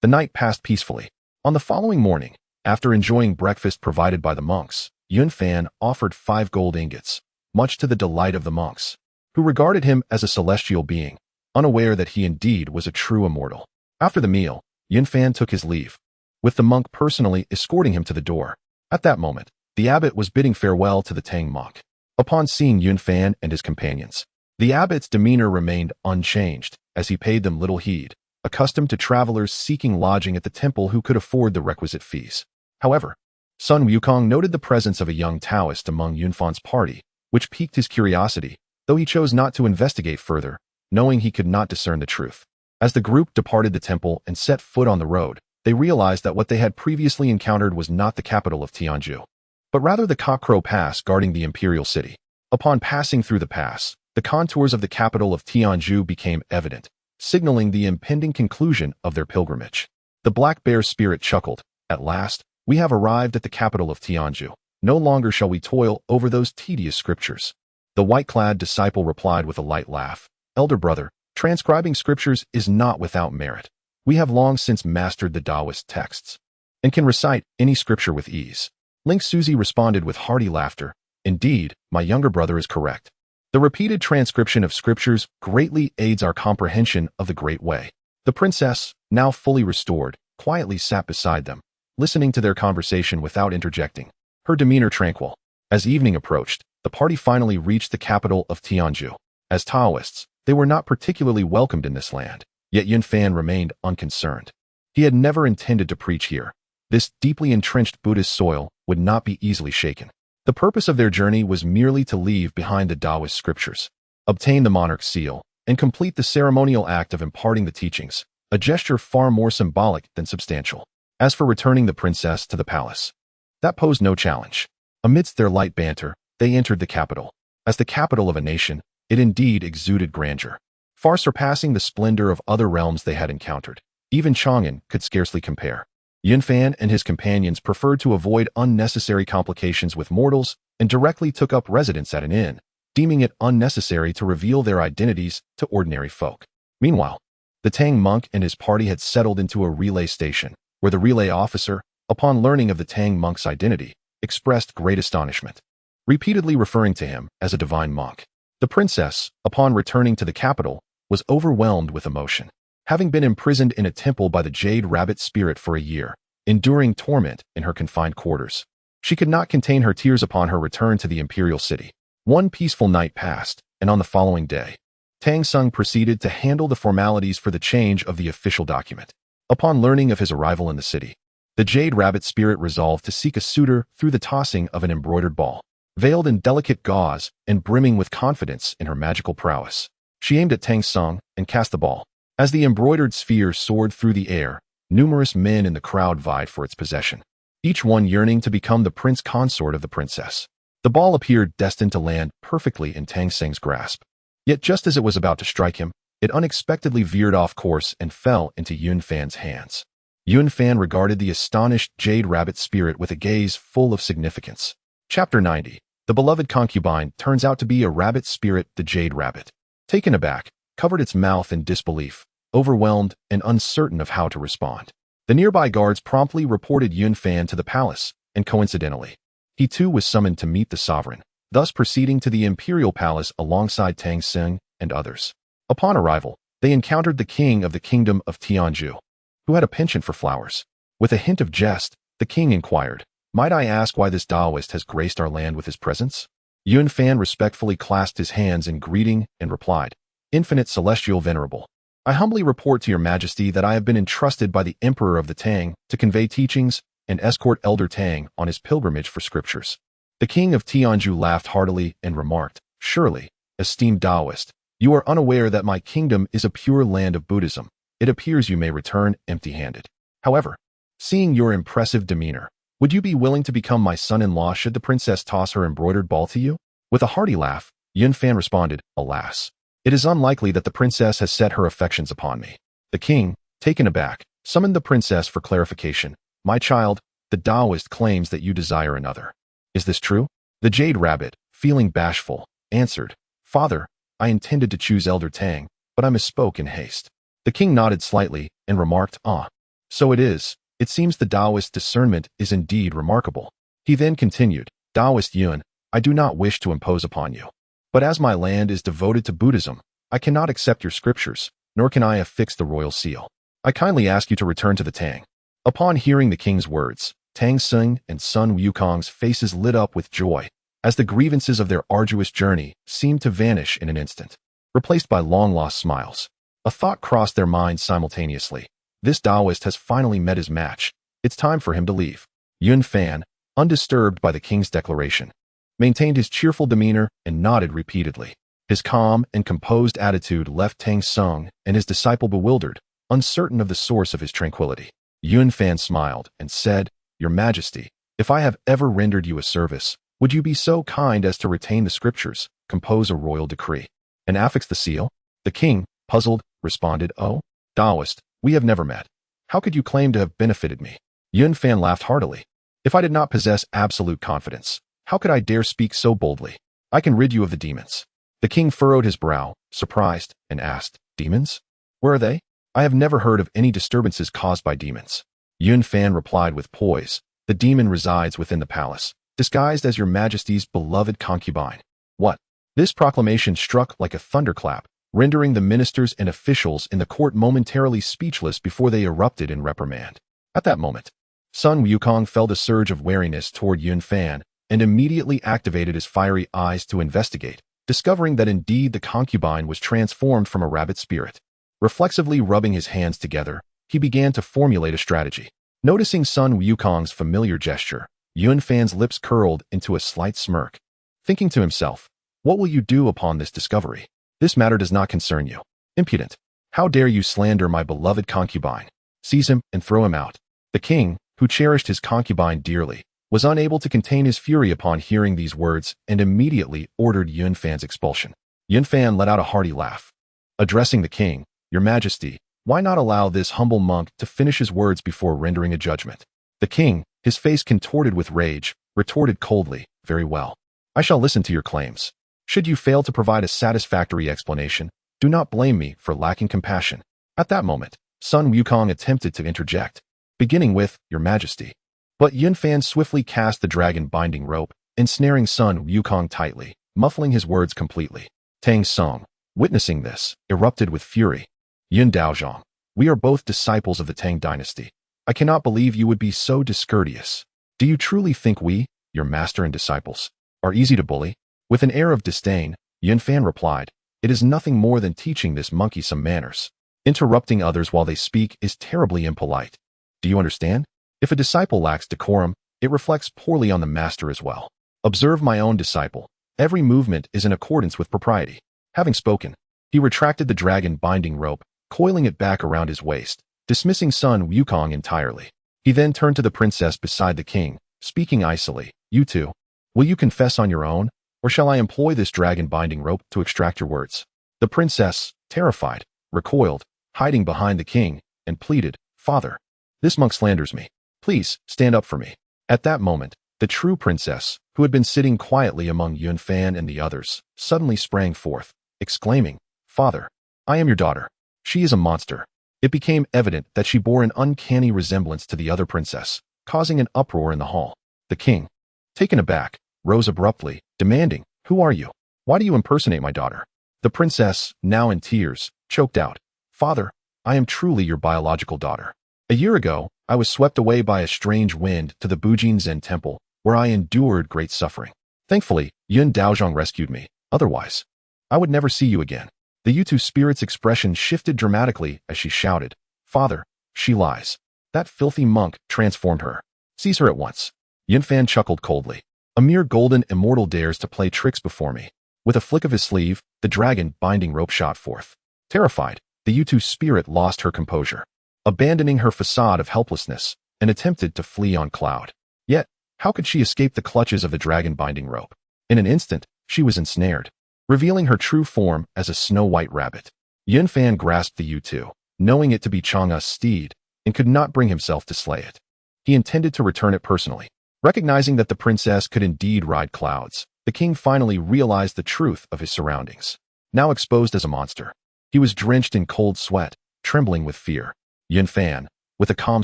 the night passed peacefully. On the following morning, after enjoying breakfast provided by the monks, Yunfan offered 5 gold ingots, much to the delight of the monks, who regarded him as a celestial being, unaware that he indeed was a true immortal. After the meal, Yunfan took his leave, with the monk personally escorting him to the door. At that moment, the abbot was bidding farewell to the Tang monk. Upon seeing Yunfan and his companions, the abbot's demeanor remained unchanged, as he paid them little heed, accustomed to travelers seeking lodging at the temple who could afford the requisite fees. However, Sun Wukong noted the presence of a young Taoist among Yunfan's party, which piqued his curiosity, though he chose not to investigate further, knowing he could not discern the truth. As the group departed the temple and set foot on the road, they realized that what they had previously encountered was not the capital of Tianzhu, but rather the Cockcrow Pass guarding the imperial city. Upon passing through the pass, the contours of the capital of Tianzhu became evident, signaling the impending conclusion of their pilgrimage. The black bear spirit chuckled. At last, we have arrived at the capital of Tianzhu. No longer shall we toil over those tedious scriptures. The white-clad disciple replied with a light laugh. Elder brother, transcribing scriptures is not without merit. We have long since mastered the Taoist texts, and can recite any scripture with ease. Ling Suzi responded with hearty laughter. Indeed, my younger brother is correct. The repeated transcription of scriptures greatly aids our comprehension of the Great Way. The princess, now fully restored, quietly sat beside them, listening to their conversation without interjecting, her demeanor tranquil. As evening approached, the party finally reached the capital of Tianzhu. As Taoists, they were not particularly welcomed in this land, yet Yunfan remained unconcerned. He had never intended to preach here. This deeply entrenched Buddhist soil would not be easily shaken. The purpose of their journey was merely to leave behind the Taoist scriptures, obtain the monarch's seal, and complete the ceremonial act of imparting the teachings, a gesture far more symbolic than substantial. As for returning the princess to the palace, that posed no challenge. Amidst their light banter, they entered the capital. As the capital of a nation, it indeed exuded grandeur, far surpassing the splendor of other realms they had encountered. Even Chang'an could scarcely compare. Yunfan and his companions preferred to avoid unnecessary complications with mortals and directly took up residence at an inn, deeming it unnecessary to reveal their identities to ordinary folk. Meanwhile, the Tang monk and his party had settled into a relay station, where the relay officer, upon learning of the Tang monk's identity, expressed great astonishment, repeatedly referring to him as a divine monk. The princess, upon returning to the capital, was overwhelmed with emotion. Having been imprisoned in a temple by the Jade Rabbit spirit for a year, enduring torment in her confined quarters, she could not contain her tears upon her return to the imperial city. One peaceful night passed, and on the following day, Tang Sung proceeded to handle the formalities for the change of the official document. Upon learning of his arrival in the city, the Jade Rabbit spirit resolved to seek a suitor through the tossing of an embroidered ball. Veiled in delicate gauze and brimming with confidence in her magical prowess, she aimed at Tang Sung and cast the ball. As the embroidered sphere soared through the air, numerous men in the crowd vied for its possession, each one yearning to become the prince consort of the princess. The ball appeared destined to land perfectly in Tang Sung's grasp. Yet just as it was about to strike him, it unexpectedly veered off course and fell into Yunfan's hands. Yunfan regarded the astonished Jade Rabbit spirit with a gaze full of significance. Chapter 90. The beloved concubine turns out to be a rabbit spirit, the Jade Rabbit. Taken aback, covered its mouth in disbelief, overwhelmed and uncertain of how to respond. The nearby guards promptly reported Yunfan to the palace, and coincidentally, he too was summoned to meet the sovereign, thus proceeding to the imperial palace alongside Tang Sung and others. Upon arrival, they encountered the king of the kingdom of Tianzhu, who had a penchant for flowers. With a hint of jest, the king inquired, "Might I ask why this Taoist has graced our land with his presence?" Yunfan respectfully clasped his hands in greeting and replied, "Infinite Celestial Venerable, I humbly report to your majesty that I have been entrusted by the Emperor of the Tang to convey teachings and escort Elder Tang on his pilgrimage for scriptures. The king of Tianzhu laughed heartily and remarked, "Surely, esteemed Taoist, you are unaware that my kingdom is a pure land of Buddhism. It appears you may return empty-handed. However, seeing your impressive demeanor, would you be willing to become my son-in-law should the princess toss her embroidered ball to you?" With a hearty laugh, Yunfan responded, "Alas, it is unlikely that the princess has set her affections upon me." The king, taken aback, summoned the princess for clarification. "My child, the Taoist claims that you desire another. Is this true?" The jade rabbit, feeling bashful, answered, "Father, I intended to choose Elder Tang, but I misspoke in haste." The king nodded slightly and remarked, "Ah, so it is. It seems the Taoist discernment is indeed remarkable." He then continued, "Taoist Yun, I do not wish to impose upon you. But as my land is devoted to Buddhism, I cannot accept your scriptures, nor can I affix the royal seal. I kindly ask you to return to the Tang." Upon hearing the king's words, Tang Sung and Sun Wukong's faces lit up with joy, as the grievances of their arduous journey seemed to vanish in an instant, replaced by long-lost smiles. A thought crossed their minds simultaneously. This Taoist has finally met his match. It's time for him to leave. Yun Fan, undisturbed by the king's declaration, maintained his cheerful demeanor and nodded repeatedly. His calm and composed attitude left Tang Sung and his disciple bewildered, uncertain of the source of his tranquility. Yun Fan smiled and said, "Your Majesty, if I have ever rendered you a service, would you be so kind as to retain the scriptures, compose a royal decree, and affix the seal?" The king, puzzled, responded, "Oh, Taoist, we have never met. How could you claim to have benefited me?" Yun Fan laughed heartily. "If I did not possess absolute confidence, how could I dare speak so boldly? I can rid you of the demons." The king furrowed his brow, surprised, and asked, "Demons? Where are they? I have never heard of any disturbances caused by demons." Yun Fan replied with poise, "The demon resides within the palace, disguised as your Majesty's beloved concubine." What? This proclamation struck like a thunderclap, rendering the ministers and officials in the court momentarily speechless before they erupted in reprimand. At that moment, Sun Wukong felt a surge of wariness toward Yun Fan and immediately activated his fiery eyes to investigate, discovering that indeed the concubine was transformed from a rabbit spirit. Reflexively rubbing his hands together, he began to formulate a strategy. Noticing Sun Wukong's familiar gesture, Yun Fan's lips curled into a slight smirk. Thinking to himself, "What will you do upon this discovery? This matter does not concern you. Impudent! How dare you slander my beloved concubine? Seize him and throw him out." The king, who cherished his concubine dearly, was unable to contain his fury upon hearing these words and immediately ordered Yun Fan's expulsion. Yun Fan let out a hearty laugh. Addressing the king, "Your Majesty, why not allow this humble monk to finish his words before rendering a judgment?" The king, his face contorted with rage, retorted coldly, "Very well. I shall listen to your claims. Should you fail to provide a satisfactory explanation, do not blame me for lacking compassion." At that moment, Sun Wukong attempted to interject, beginning with, "Your Majesty." But Yun Fan swiftly cast the dragon binding rope, ensnaring Sun Wukong tightly, muffling his words completely. Tang Sung, witnessing this, erupted with fury. "Yun Daozhong, we are both disciples of the Tang dynasty. I cannot believe you would be so discourteous. Do you truly think we, your master and disciples, are easy to bully?" With an air of disdain, Yun Fan replied, "It is nothing more than teaching this monkey some manners. Interrupting others while they speak is terribly impolite. Do you understand? If a disciple lacks decorum, it reflects poorly on the master as well. Observe my own disciple. Every movement is in accordance with propriety." Having spoken, he retracted the dragon binding rope, coiling it back around his waist, dismissing Sun Wukong entirely. He then turned to the princess beside the king, speaking icily, "You two, will you confess on your own, or shall I employ this dragon binding rope to extract your words?" The princess, terrified, recoiled, hiding behind the king, and pleaded, "Father, this monk slanders me. Please, stand up for me." At that moment, the true princess, who had been sitting quietly among Yun Fan and the others, suddenly sprang forth, exclaiming, "Father, I am your daughter. She is a monster." It became evident that she bore an uncanny resemblance to the other princess, causing an uproar in the hall. The king, taken aback, rose abruptly, demanding, "Who are you? Why do you impersonate my daughter?" The princess, now in tears, choked out, "Father, I am truly your biological daughter. A year ago, I was swept away by a strange wind to the Bujin Zen temple, where I endured great suffering. Thankfully, Yun Daozhong rescued me. Otherwise, I would never see you again." The Yutu spirit's expression shifted dramatically as she shouted, "Father, she lies. That filthy monk transformed her." Seize her at once. Yunfan chuckled coldly. A mere golden immortal dares to play tricks before me. With a flick of his sleeve, the dragon binding rope shot forth. Terrified, the Yutu spirit lost her composure, abandoning her facade of helplessness, and attempted to flee on cloud. Yet, how could she escape the clutches of the dragon binding rope? In an instant, she was ensnared, revealing her true form as a snow-white rabbit. Yunfan grasped the Yutu, knowing it to be Chang'e's steed, and could not bring himself to slay it. He intended to return it personally. Recognizing that the princess could indeed ride clouds, the king finally realized the truth of his surroundings. Now exposed as a monster, he was drenched in cold sweat, trembling with fear. Yunfan, with a calm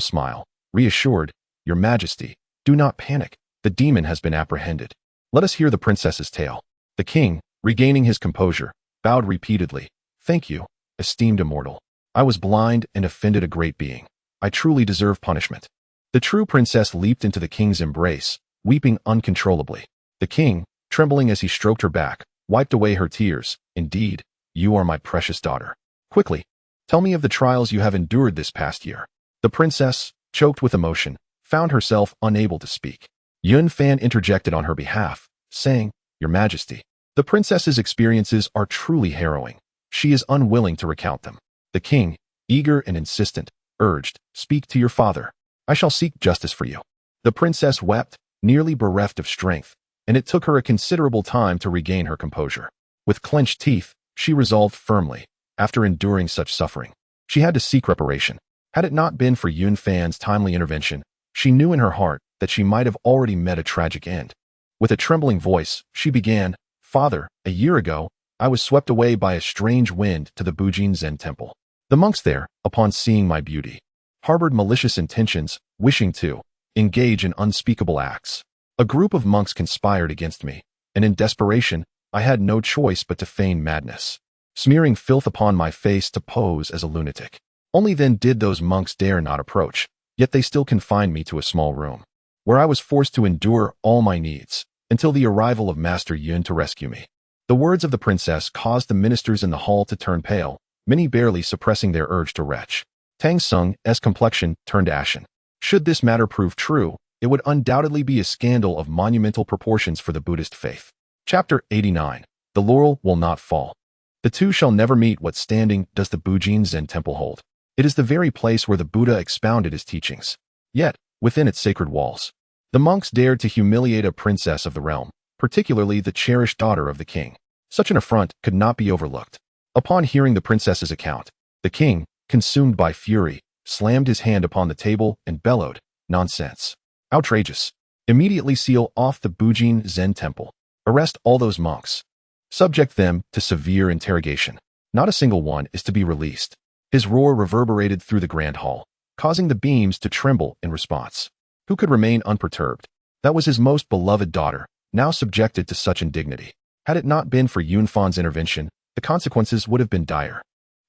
smile, reassured, "Your Majesty, do not panic. The demon has been apprehended. Let us hear the princess's tale." The king, regaining his composure, bowed repeatedly. "Thank you, esteemed immortal. I was blind and offended a great being. I truly deserve punishment." The true princess leaped into the king's embrace, weeping uncontrollably. The king, trembling as he stroked her back, wiped away her tears. "Indeed, you are my precious daughter. Quickly, tell me of the trials you have endured this past year." The princess, choked with emotion, found herself unable to speak. Yunfan interjected on her behalf, saying, "Your Majesty, the princess's experiences are truly harrowing. She is unwilling to recount them." The king, eager and insistent, urged, "Speak to your father. I shall seek justice for you." The princess wept, nearly bereft of strength, and it took her a considerable time to regain her composure. With clenched teeth, she resolved firmly, after enduring such suffering, she had to seek reparation. Had it not been for Yunfan's timely intervention, she knew in her heart that she might have already met a tragic end. With a trembling voice, she began, "Father, a year ago, I was swept away by a strange wind to the Bujin Zen temple. The monks there, upon seeing my beauty, harbored malicious intentions, wishing to engage in unspeakable acts. A group of monks conspired against me, and in desperation, I had no choice but to feign madness, smearing filth upon my face to pose as a lunatic. Only then did those monks dare not approach, yet they still confined me to a small room, where I was forced to endure all my needs, until the arrival of Master Yun to rescue me." The words of the princess caused the ministers in the hall to turn pale, many barely suppressing their urge to retch. Tang Sung's complexion turned ashen. Should this matter prove true, it would undoubtedly be a scandal of monumental proportions for the Buddhist faith. Chapter 89. The laurel will not fall. The two shall never meet. What standing does the Bujin Zen temple hold? It is the very place where the Buddha expounded his teachings. Yet, within its sacred walls, the monks dared to humiliate a princess of the realm, particularly the cherished daughter of the king. Such an affront could not be overlooked. Upon hearing the princess's account, the king, consumed by fury, slammed his hand upon the table and bellowed, "Nonsense! Outrageous! Immediately seal off the Bujin Zen temple. Arrest all those monks. Subject them to severe interrogation. Not a single one is to be released." His roar reverberated through the grand hall, causing the beams to tremble in response. Who could remain unperturbed? That was his most beloved daughter, now subjected to such indignity. Had it not been for Yunfan's intervention, the consequences would have been dire.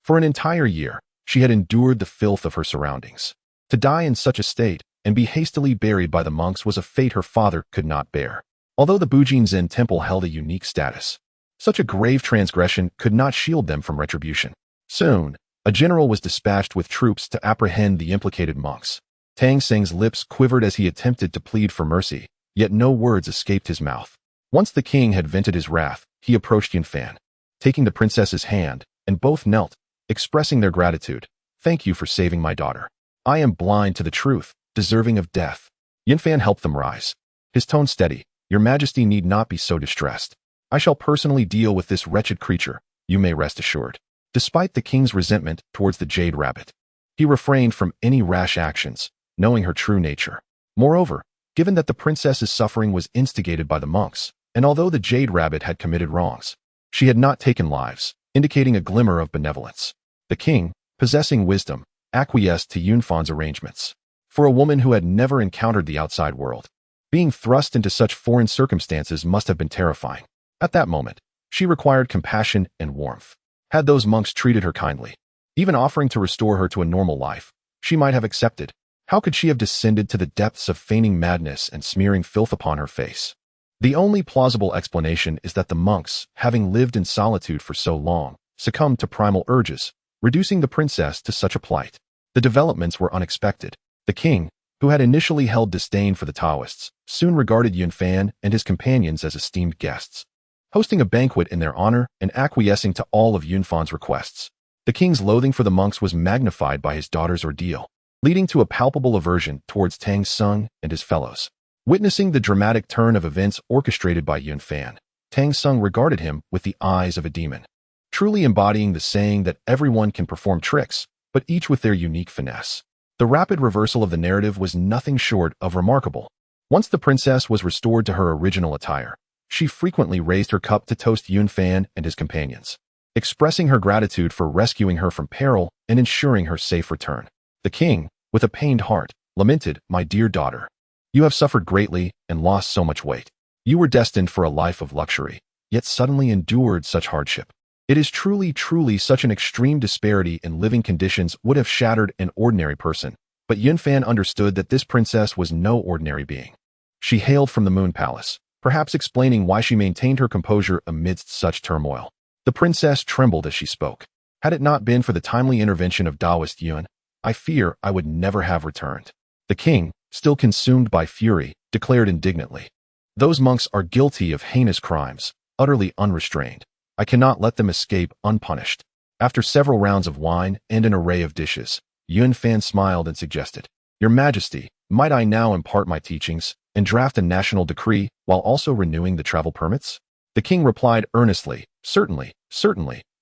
For an entire year, she had endured the filth of her surroundings. To die in such a state and be hastily buried by the monks was a fate her father could not bear. Although the Bujin Zen temple held a unique status, such a grave transgression could not shield them from retribution. Soon, a general was dispatched with troops to apprehend the implicated monks. Tang Seng's lips quivered as he attempted to plead for mercy, yet no words escaped his mouth. Once the king had vented his wrath, he approached Yunfan, taking the princess's hand, and both knelt, expressing their gratitude. "Thank you for saving my daughter. I am blind to the truth, deserving of death." Yunfan helped them rise, his tone steady. "Your Majesty need not be so distressed. I shall personally deal with this wretched creature, you may rest assured." Despite the king's resentment towards the jade rabbit, he refrained from any rash actions, knowing her true nature. Moreover, given that the princess's suffering was instigated by the monks, and although the jade rabbit had committed wrongs, she had not taken lives, indicating a glimmer of benevolence. The king, possessing wisdom, acquiesced to Yunfan's arrangements. For a woman who had never encountered the outside world, being thrust into such foreign circumstances must have been terrifying. At that moment, she required compassion and warmth. Had those monks treated her kindly, even offering to restore her to a normal life, she might have accepted. How could she have descended to the depths of feigning madness and smearing filth upon her face? The only plausible explanation is that the monks, having lived in solitude for so long, succumbed to primal urges, reducing the princess to such a plight. The developments were unexpected. The king, who had initially held disdain for the Taoists, soon regarded Yun Fan and his companions as esteemed guests, hosting a banquet in their honor and acquiescing to all of Yun Fan's requests. The king's loathing for the monks was magnified by his daughter's ordeal, leading to a palpable aversion towards Tang Sung and his fellows. Witnessing the dramatic turn of events orchestrated by Yun Fan, Tang Sung regarded him with the eyes of a demon, truly embodying the saying that everyone can perform tricks, but each with their unique finesse. The rapid reversal of the narrative was nothing short of remarkable. Once the princess was restored to her original attire, she frequently raised her cup to toast Yun Fan and his companions, expressing her gratitude for rescuing her from peril and ensuring her safe return. The king, with a pained heart, lamented, "My dear daughter, you have suffered greatly and lost so much weight. You were destined for a life of luxury, yet suddenly endured such hardship. It is truly such an extreme disparity in living conditions would have shattered an ordinary person." But Yun Fan understood that this princess was no ordinary being. She hailed from the Moon Palace, perhaps explaining why she maintained her composure amidst such turmoil. The princess trembled as she spoke. "Had it not been for the timely intervention of Taoist Yun, I fear I would never have returned." The king, still consumed by fury, declared indignantly, "Those monks are guilty of heinous crimes, utterly unrestrained. I cannot let them escape unpunished." After several rounds of wine and an array of dishes, Yun Fan smiled and suggested, "Your Majesty, might I now impart my teachings and draft a national decree while also renewing the travel permits?" The king replied earnestly, Certainly,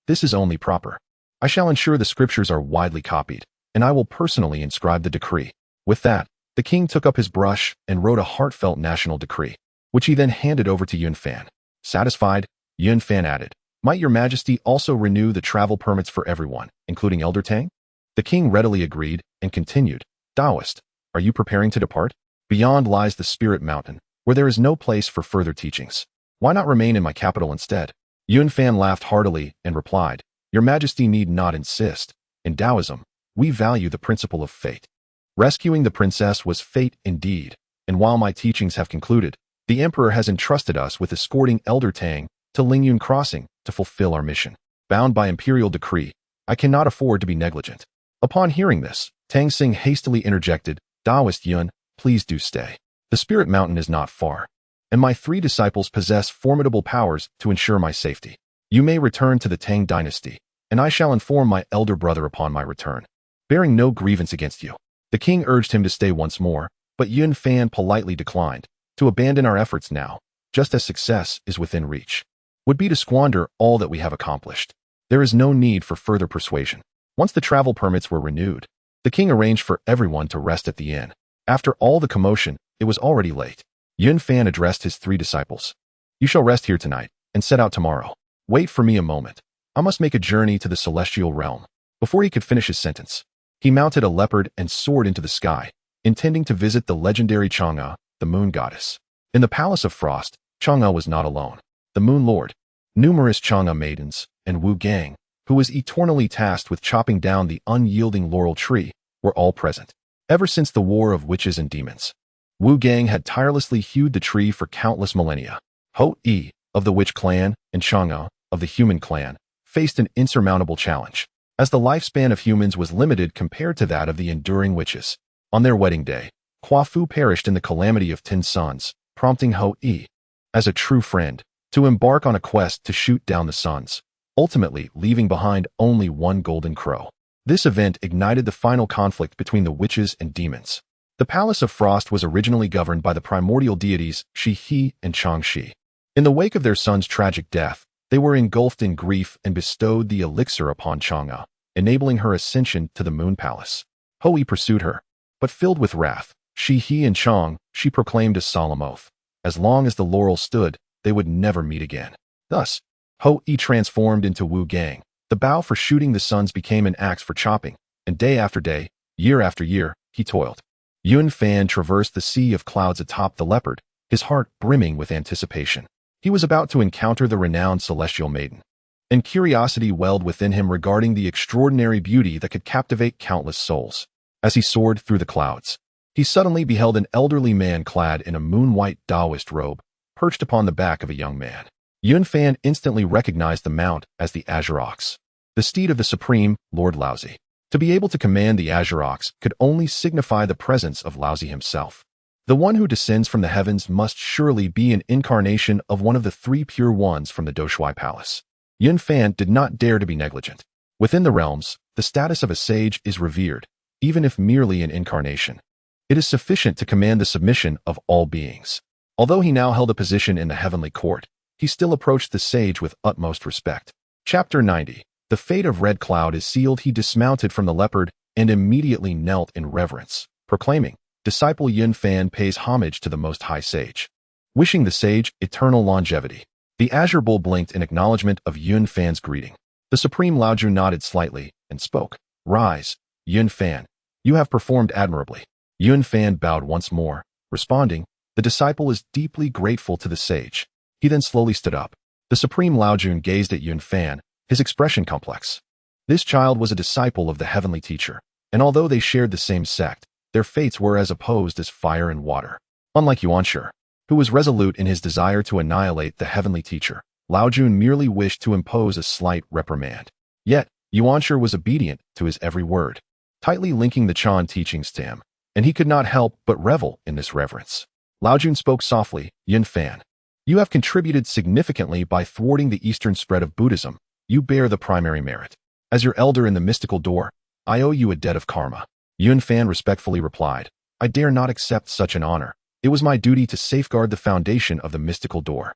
this is only proper. I shall ensure the scriptures are widely copied, and I will personally inscribe the decree." With that, the king took up his brush and wrote a heartfelt national decree, which he then handed over to Yun Fan. Satisfied, Yun Fan added, "Might your Majesty also renew the travel permits for everyone, including Elder Tang?" The king readily agreed and continued, "Taoist, are you preparing to depart? Beyond lies the Spirit Mountain, where there is no place for further teachings. Why not remain in my capital instead?" Yun Fan laughed heartily and replied, "Your Majesty need not insist. In Taoism, we value the principle of fate. Rescuing the princess was fate indeed, and while my teachings have concluded, the Emperor has entrusted us with escorting Elder Tang to Lingyun Crossing to fulfill our mission. Bound by imperial decree, I cannot afford to be negligent." Upon hearing this, Tang Sing hastily interjected, "Taoist Yun, please do stay. The Spirit Mountain is not far, and my 3 disciples possess formidable powers to ensure my safety. You may return to the Tang dynasty, and I shall inform my elder brother upon my return, bearing no grievance against you." The king urged him to stay once more, but Yun Fan politely declined. "To abandon our efforts now, just as success is within reach, would be to squander all that we have accomplished. There is no need for further persuasion." Once the travel permits were renewed, the king arranged for everyone to rest at the inn. After all the commotion, it was already late. Yun Fan addressed his 3 disciples. "You shall rest here tonight and set out tomorrow. Wait for me a moment. I must make a journey to the celestial realm." Before he could finish his sentence, he mounted a leopard and soared into the sky, intending to visit the legendary Chang'e, the moon goddess. In the Palace of Frost, Chang'e was not alone. The Moon Lord, numerous Chang'e maidens, and Wu Gang, who was eternally tasked with chopping down the unyielding laurel tree, were all present. Ever since the War of Witches and Demons, Wu Gang had tirelessly hewed the tree for countless millennia. Ho-E, of the Witch clan, and Chang'e, of the Human clan, faced an insurmountable challenge, as the lifespan of humans was limited compared to that of the enduring witches. On their wedding day, Fu perished in the calamity of 10 sons, prompting Ho-E, as a true friend, to embark on a quest to shoot down the sons, ultimately leaving behind only one golden crow. This event ignited the final conflict between the witches and demons. The Palace of Frost was originally governed by the primordial deities Shi-He and Chang-Shi. In the wake of their son's tragic death, they were engulfed in grief and bestowed the elixir upon Chang'e, enabling her ascension to the Moon Palace. Ho-E pursued her, but filled with wrath, Shi-He and Chang-Shi proclaimed a solemn oath. As long as the laurel stood, they would never meet again. Thus, Ho-E transformed into Wu Gang. The bow for shooting the sons became an axe for chopping, and day after day, year after year, he toiled. Yun Fan traversed the sea of clouds atop the leopard, his heart brimming with anticipation. He was about to encounter the renowned celestial maiden, and curiosity welled within him regarding the extraordinary beauty that could captivate countless souls. As he soared through the clouds, he suddenly beheld an elderly man clad in a moon-white Taoist robe, perched upon the back of a young man. Yun Fan instantly recognized the mount as the Azure Ox, the steed of the supreme Lord Laozi. To be able to command the Azure Ox could only signify the presence of Laozi himself. The one who descends from the heavens must surely be an incarnation of one of the three pure ones from the Doshui Palace. Yun Fan did not dare to be negligent. Within the realms, the status of a sage is revered, even if merely an incarnation. It is sufficient to command the submission of all beings. Although he now held a position in the heavenly court, he still approached the sage with utmost respect. Chapter 90. The fate of Red Cloud is sealed. He dismounted from the leopard and immediately knelt in reverence, proclaiming, "Disciple Yun Fan pays homage to the Most High Sage," wishing the sage eternal longevity. The Azure Bull blinked in acknowledgement of Yun Fan's greeting. The Supreme Laoju nodded slightly and spoke. "Rise, Yun Fan. You have performed admirably." Yun Fan bowed once more, responding, "The disciple is deeply grateful to the sage." He then slowly stood up. The Supreme Laojun gazed at Yun Fan, his expression complex. This child was a disciple of the heavenly teacher, and although they shared the same sect, their fates were as opposed as fire and water. Unlike Yuanshi, who was resolute in his desire to annihilate the heavenly teacher, Laojun merely wished to impose a slight reprimand. Yet, Yuanshi was obedient to his every word, tightly linking the Chan teachings to him, and he could not help but revel in this reverence. Laojun spoke softly, "Yun Fan, you have contributed significantly by thwarting the eastern spread of Buddhism. You bear the primary merit. As your elder in the mystical door, I owe you a debt of karma." Yun Fan respectfully replied, "I dare not accept such an honor. It was my duty to safeguard the foundation of the mystical door.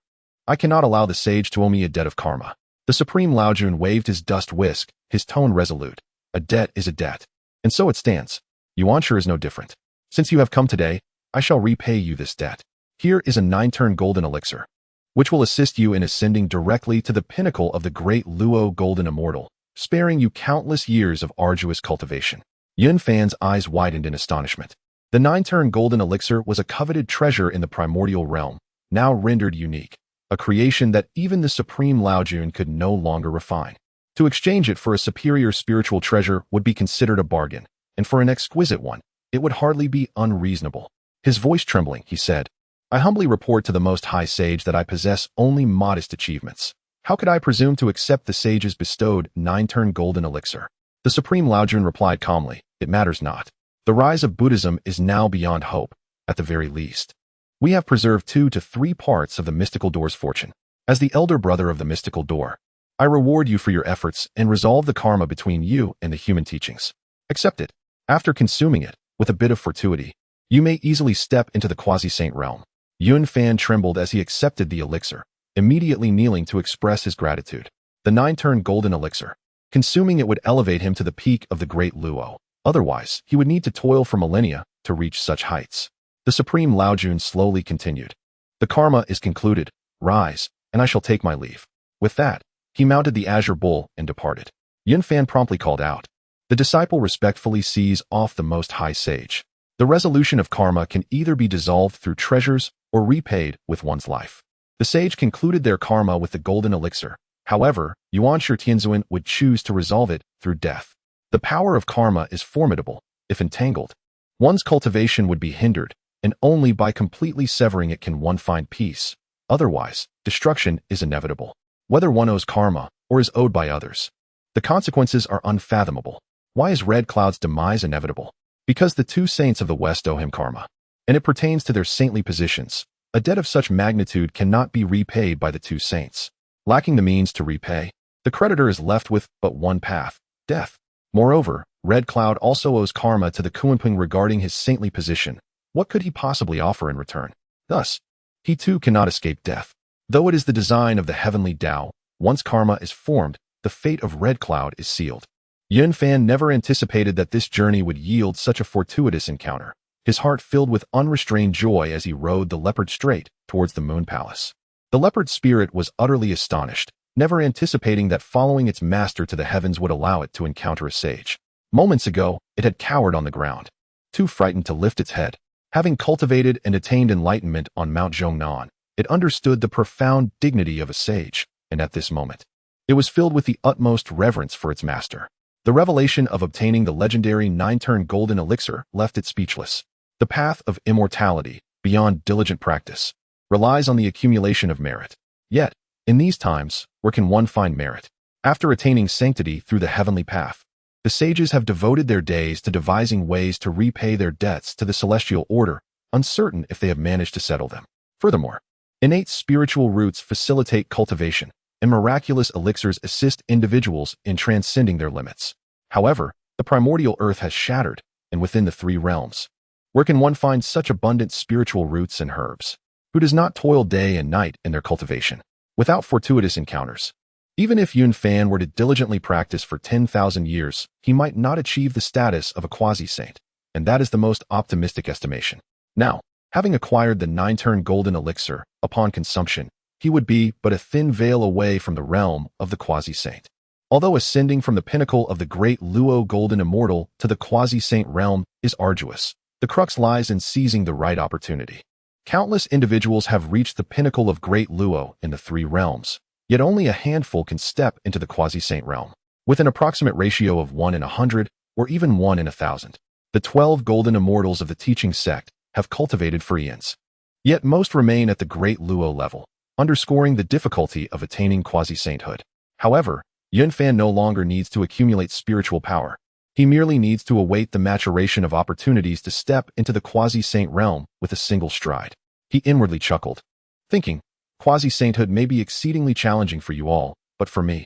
I cannot allow the sage to owe me a debt of karma." The Supreme Laojun waved his dust whisk, his tone resolute. "A debt is a debt. And so it stands. Yuanshi is no different. Since you have come today, I shall repay you this debt. Here is a 9-turn golden elixir, which will assist you in ascending directly to the pinnacle of the great Luo Golden Immortal, sparing you countless years of arduous cultivation." Yun Fan's eyes widened in astonishment. The 9-turn golden elixir was a coveted treasure in the primordial realm, now rendered unique, a creation that even the Supreme Laojun could no longer refine. To exchange it for a superior spiritual treasure would be considered a bargain, and for an exquisite one, it would hardly be unreasonable. His voice trembling, he said, "I humbly report to the Most High Sage that I possess only modest achievements. How could I presume to accept the sage's bestowed 9-turn golden elixir?" The Supreme Laojun replied calmly, "It matters not. The rise of Buddhism is now beyond hope, at the very least. We have preserved 2 to 3 parts of the mystical door's fortune. As the elder brother of the mystical door, I reward you for your efforts and resolve the karma between you and the human teachings. Accept it. After consuming it, with a bit of fortuity, you may easily step into the quasi-saint realm." Yun Fan trembled as he accepted the elixir, immediately kneeling to express his gratitude. The 9-turn golden elixir. Consuming it would elevate him to the peak of the great Luo. Otherwise, he would need to toil for millennia to reach such heights. The Supreme Laojun slowly continued. "The karma is concluded. Rise, and I shall take my leave." With that, he mounted the Azure Bull and departed. Yun Fan promptly called out, "The disciple respectfully sees off the Most High Sage. The resolution of karma can either be dissolved through treasures or repaid with one's life." The sage concluded their karma with the golden elixir. However, Yuanshi Tianzuan would choose to resolve it through death. The power of karma is formidable, if entangled. One's cultivation would be hindered, and only by completely severing it can one find peace. Otherwise, destruction is inevitable, whether one owes karma or is owed by others. The consequences are unfathomable. Why is Red Cloud's demise inevitable? Because the 2 saints of the West owe him karma, and it pertains to their saintly positions. A debt of such magnitude cannot be repaid by the 2 saints. Lacking the means to repay, the creditor is left with but one path, death. Moreover, Red Cloud also owes karma to the Kuanping regarding his saintly position. What could he possibly offer in return? Thus, he too cannot escape death. Though it is the design of the heavenly Tao, once karma is formed, the fate of Red Cloud is sealed. Yun Fan never anticipated that this journey would yield such a fortuitous encounter. His heart filled with unrestrained joy as he rode the leopard straight towards the Moon Palace. The leopard spirit was utterly astonished, never anticipating that following its master to the heavens would allow it to encounter a sage. Moments ago, it had cowered on the ground, too frightened to lift its head. Having cultivated and attained enlightenment on Mount Zhongnan, it understood the profound dignity of a sage, and at this moment, it was filled with the utmost reverence for its master. The revelation of obtaining the legendary 9-turn golden elixir left it speechless. The path of immortality, beyond diligent practice, relies on the accumulation of merit. Yet, in these times, where can one find merit? After attaining sanctity through the heavenly path, The sages have devoted their days to devising ways to repay their debts to the celestial order, uncertain if they have managed to settle them. Furthermore, innate spiritual roots facilitate cultivation, and miraculous elixirs assist individuals in transcending their limits. However, the primordial earth has shattered, and within the three realms, where can one find such abundant spiritual roots and herbs? Who does not toil day and night in their cultivation, without fortuitous encounters? Even if Yun Fan were to diligently practice for 10,000 years, he might not achieve the status of a quasi-saint, and that is the most optimistic estimation. Now, having acquired the 9-turn golden elixir, upon consumption, he would be but a thin veil away from the realm of the quasi-saint. Although ascending from the pinnacle of the great Luo golden immortal to the quasi-saint realm is arduous, the crux lies in seizing the right opportunity. Countless individuals have reached the pinnacle of great Luo in the three realms, yet only a handful can step into the quasi-saint realm. With an approximate ratio of 1 in 100, or even 1 in 1,000, the 12 golden immortals of the teaching sect have cultivated for eons. Yet most remain at the great Luo level, underscoring the difficulty of attaining quasi-sainthood. However, Yun Fan no longer needs to accumulate spiritual power. He merely needs to await the maturation of opportunities to step into the quasi-saint realm with a single stride. He inwardly chuckled, thinking, quasi-sainthood may be exceedingly challenging for you all, but for me,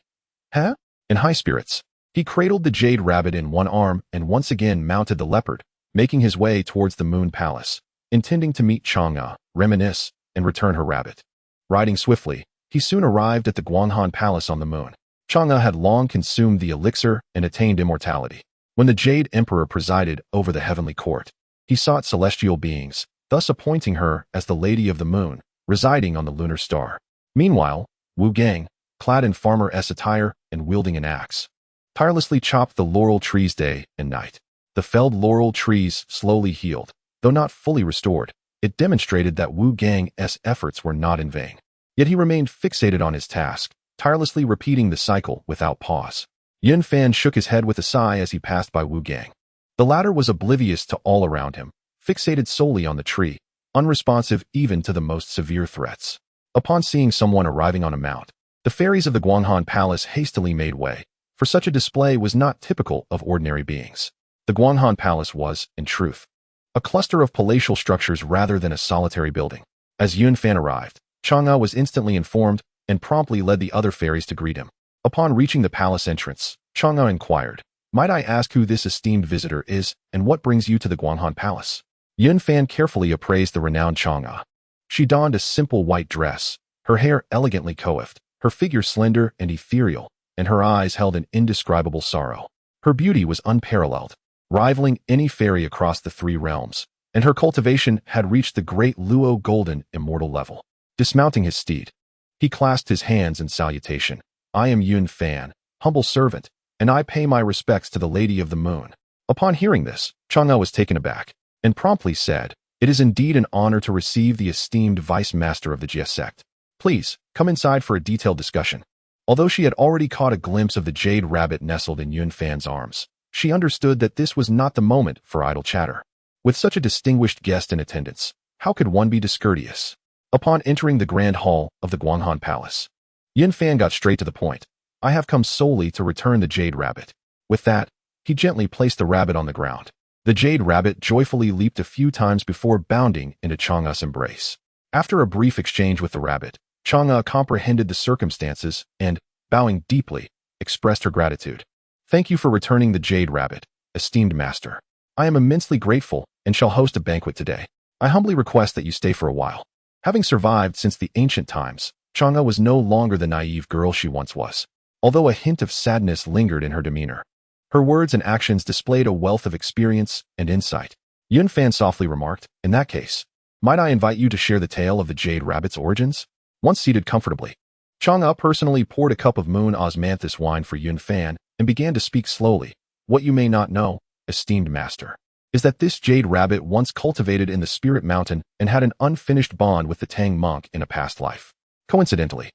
huh? In high spirits, he cradled the jade rabbit in one arm and once again mounted the leopard, making his way towards the moon palace, intending to meet Chang'e, reminisce, and return her rabbit. Riding swiftly, he soon arrived at the Huanghuang palace on the moon. Chang'e had long consumed the elixir and attained immortality. When the Jade Emperor presided over the heavenly court, he sought celestial beings, thus appointing her as the Lady of the Moon, residing on the lunar star. Meanwhile, Wu Gang, clad in farmer-s attire and wielding an axe, tirelessly chopped the laurel trees day and night. The felled laurel trees slowly healed, though not fully restored. It demonstrated that Wu Gang's efforts were not in vain. Yet he remained fixated on his task, tirelessly repeating the cycle without pause. Yun Fan shook his head with a sigh as he passed by Wu Gang. The latter was oblivious to all around him, fixated solely on the tree, unresponsive even to the most severe threats. Upon seeing someone arriving on a mount, the fairies of the Huanghuang Palace hastily made way, for such a display was not typical of ordinary beings. The Huanghuang Palace was, in truth, a cluster of palatial structures rather than a solitary building. As Yun Fan arrived, Chang'e was instantly informed and promptly led the other fairies to greet him. Upon reaching the palace entrance, Chang'e inquired, "Might I ask who this esteemed visitor is and what brings you to the Huanghuang Palace?" Yun Fan carefully appraised the renowned Chang'e. She donned a simple white dress, her hair elegantly coiffed, her figure slender and ethereal, and her eyes held an indescribable sorrow. Her beauty was unparalleled, rivaling any fairy across the three realms, and her cultivation had reached the great Luo golden immortal level. Dismounting his steed, he clasped his hands in salutation. "I am Yun Fan, humble servant, and I pay my respects to the Lady of the Moon." Upon hearing this, Chang'e was taken aback, and promptly said, "It is indeed an honor to receive the esteemed vice master of the Jie Sect. Please, come inside for a detailed discussion." Although she had already caught a glimpse of the jade rabbit nestled in Yun Fan's arms, she understood that this was not the moment for idle chatter. With such a distinguished guest in attendance, how could one be discourteous? Upon entering the grand hall of the Huanghuang Palace, Yun Fan got straight to the point. "I have come solely to return the jade rabbit." With that, he gently placed the rabbit on the ground. The jade rabbit joyfully leaped a few times before bounding into Chang'e's embrace. After a brief exchange with the rabbit, Chang'e comprehended the circumstances and, bowing deeply, expressed her gratitude. "Thank you for returning the jade rabbit, esteemed master. I am immensely grateful and shall host a banquet today. I humbly request that you stay for a while." Having survived since the ancient times, Chang'e was no longer the naive girl she once was, although a hint of sadness lingered in her demeanor. Her words and actions displayed a wealth of experience and insight. Yun Fan softly remarked, "In that case, might I invite you to share the tale of the jade rabbit's origins?" Once seated comfortably, Chang'e personally poured a cup of moon osmanthus wine for Yun Fan and began to speak slowly. "What you may not know, esteemed master, is that this jade rabbit once cultivated in the Spirit Mountain and had an unfinished bond with the Tang monk in a past life. Coincidentally,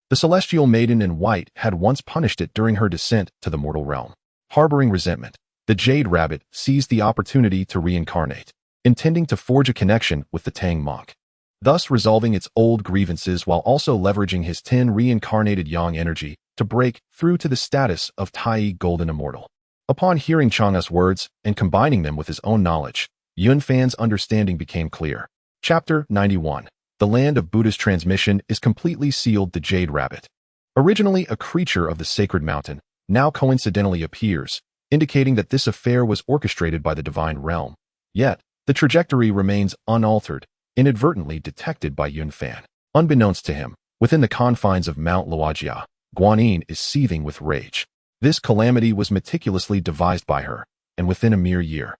the celestial maiden in white had once punished it during her descent to the mortal realm. Harboring resentment, the jade rabbit seized the opportunity to reincarnate, intending to forge a connection with the Tang monk, thus resolving its old grievances while also leveraging his 10 reincarnated yang energy to break through to the status of Tai Golden Immortal. Upon hearing Chang'e's words and combining them with his own knowledge, Yun Fan's understanding became clear. Chapter 91. The land of Buddhist transmission is completely sealed. The Jade Rabbit, originally a creature of the sacred mountain, now coincidentally appears, indicating that this affair was orchestrated by the divine realm. Yet, the trajectory remains unaltered, inadvertently detected by Yun Fan. Unbeknownst to him, within the confines of Mount Luojia, Guanyin is seething with rage. This calamity was meticulously devised by her, and within a mere year,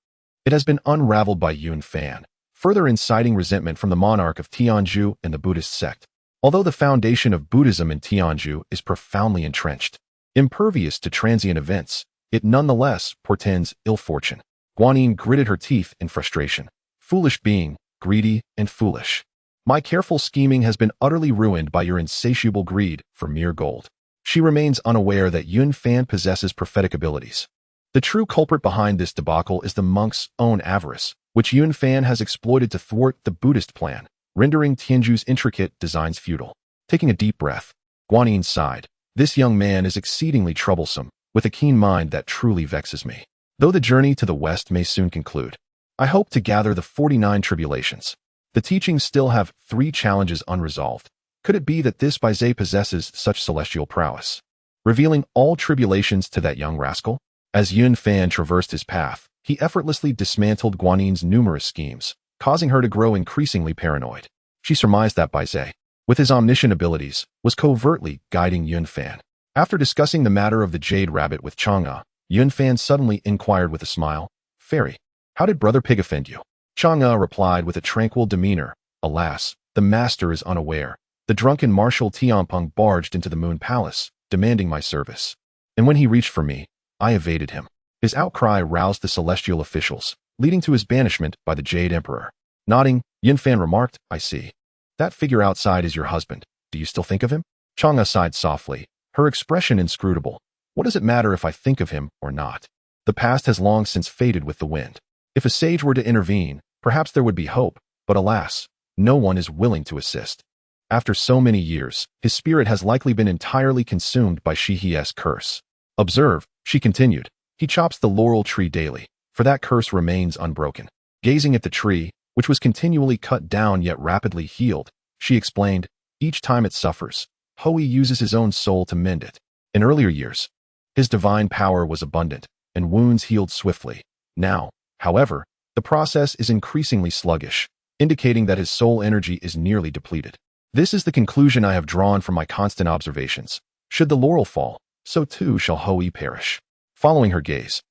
it has been unraveled by Yun Fan, further inciting resentment from the monarch of Tianzhu and the Buddhist sect. Although the foundation of Buddhism in Tianzhu is profoundly entrenched, impervious to transient events, it nonetheless portends ill fortune. Guanyin gritted her teeth in frustration. Foolish being, greedy and foolish. My careful scheming has been utterly ruined by your insatiable greed for mere gold. She remains unaware that Yun Fan possesses prophetic abilities. The true culprit behind this debacle is the monk's own avarice, which Yun Fan has exploited to thwart the Buddhist plan, rendering Tianzhu's intricate designs futile. Taking a deep breath, Guanyin sighed. This young man is exceedingly troublesome, with a keen mind that truly vexes me. Though the journey to the west may soon conclude, I hope to gather the 49 tribulations. The teachings still have 3 challenges unresolved. Could it be that this Baizé possesses such celestial prowess, revealing all tribulations to that young rascal? As Yun Fan traversed his path, he effortlessly dismantled Guanyin's numerous schemes, causing her to grow increasingly paranoid. She surmised that Baizé, with his omniscient abilities, was covertly guiding Yun Fan. After discussing the matter of the Jade Rabbit with Chang'e, Yun Fan suddenly inquired with a smile, "Fairy, how did Brother Pig offend you?" Chang'e replied with a tranquil demeanor, "Alas, the master is unaware. The drunken Marshal Tianpeng barged into the Moon Palace, demanding my service. And when he reached for me, I evaded him. His outcry roused the celestial officials, leading to his banishment by the Jade Emperor." Nodding, Yun Fan remarked, "I see. That figure outside is your husband. Do you still think of him?" Chang'e sighed softly, her expression inscrutable. "What does it matter if I think of him or not? The past has long since faded with the wind. If a sage were to intervene, perhaps there would be hope, but alas, no one is willing to assist. After so many years, his spirit has likely been entirely consumed by Shihe's curse. Observe," she continued, "he chops the laurel tree daily, for that curse remains unbroken." Gazing at the tree, which was continually cut down yet rapidly healed, she explained, "Each time it suffers, Hui uses his own soul to mend it. In earlier years, his divine power was abundant, and wounds healed swiftly. Now, however, the process is increasingly sluggish, indicating that his soul energy is nearly depleted. This is the conclusion I have drawn from my constant observations. Should the laurel fall, so too shall Hui perish." Following her gaze,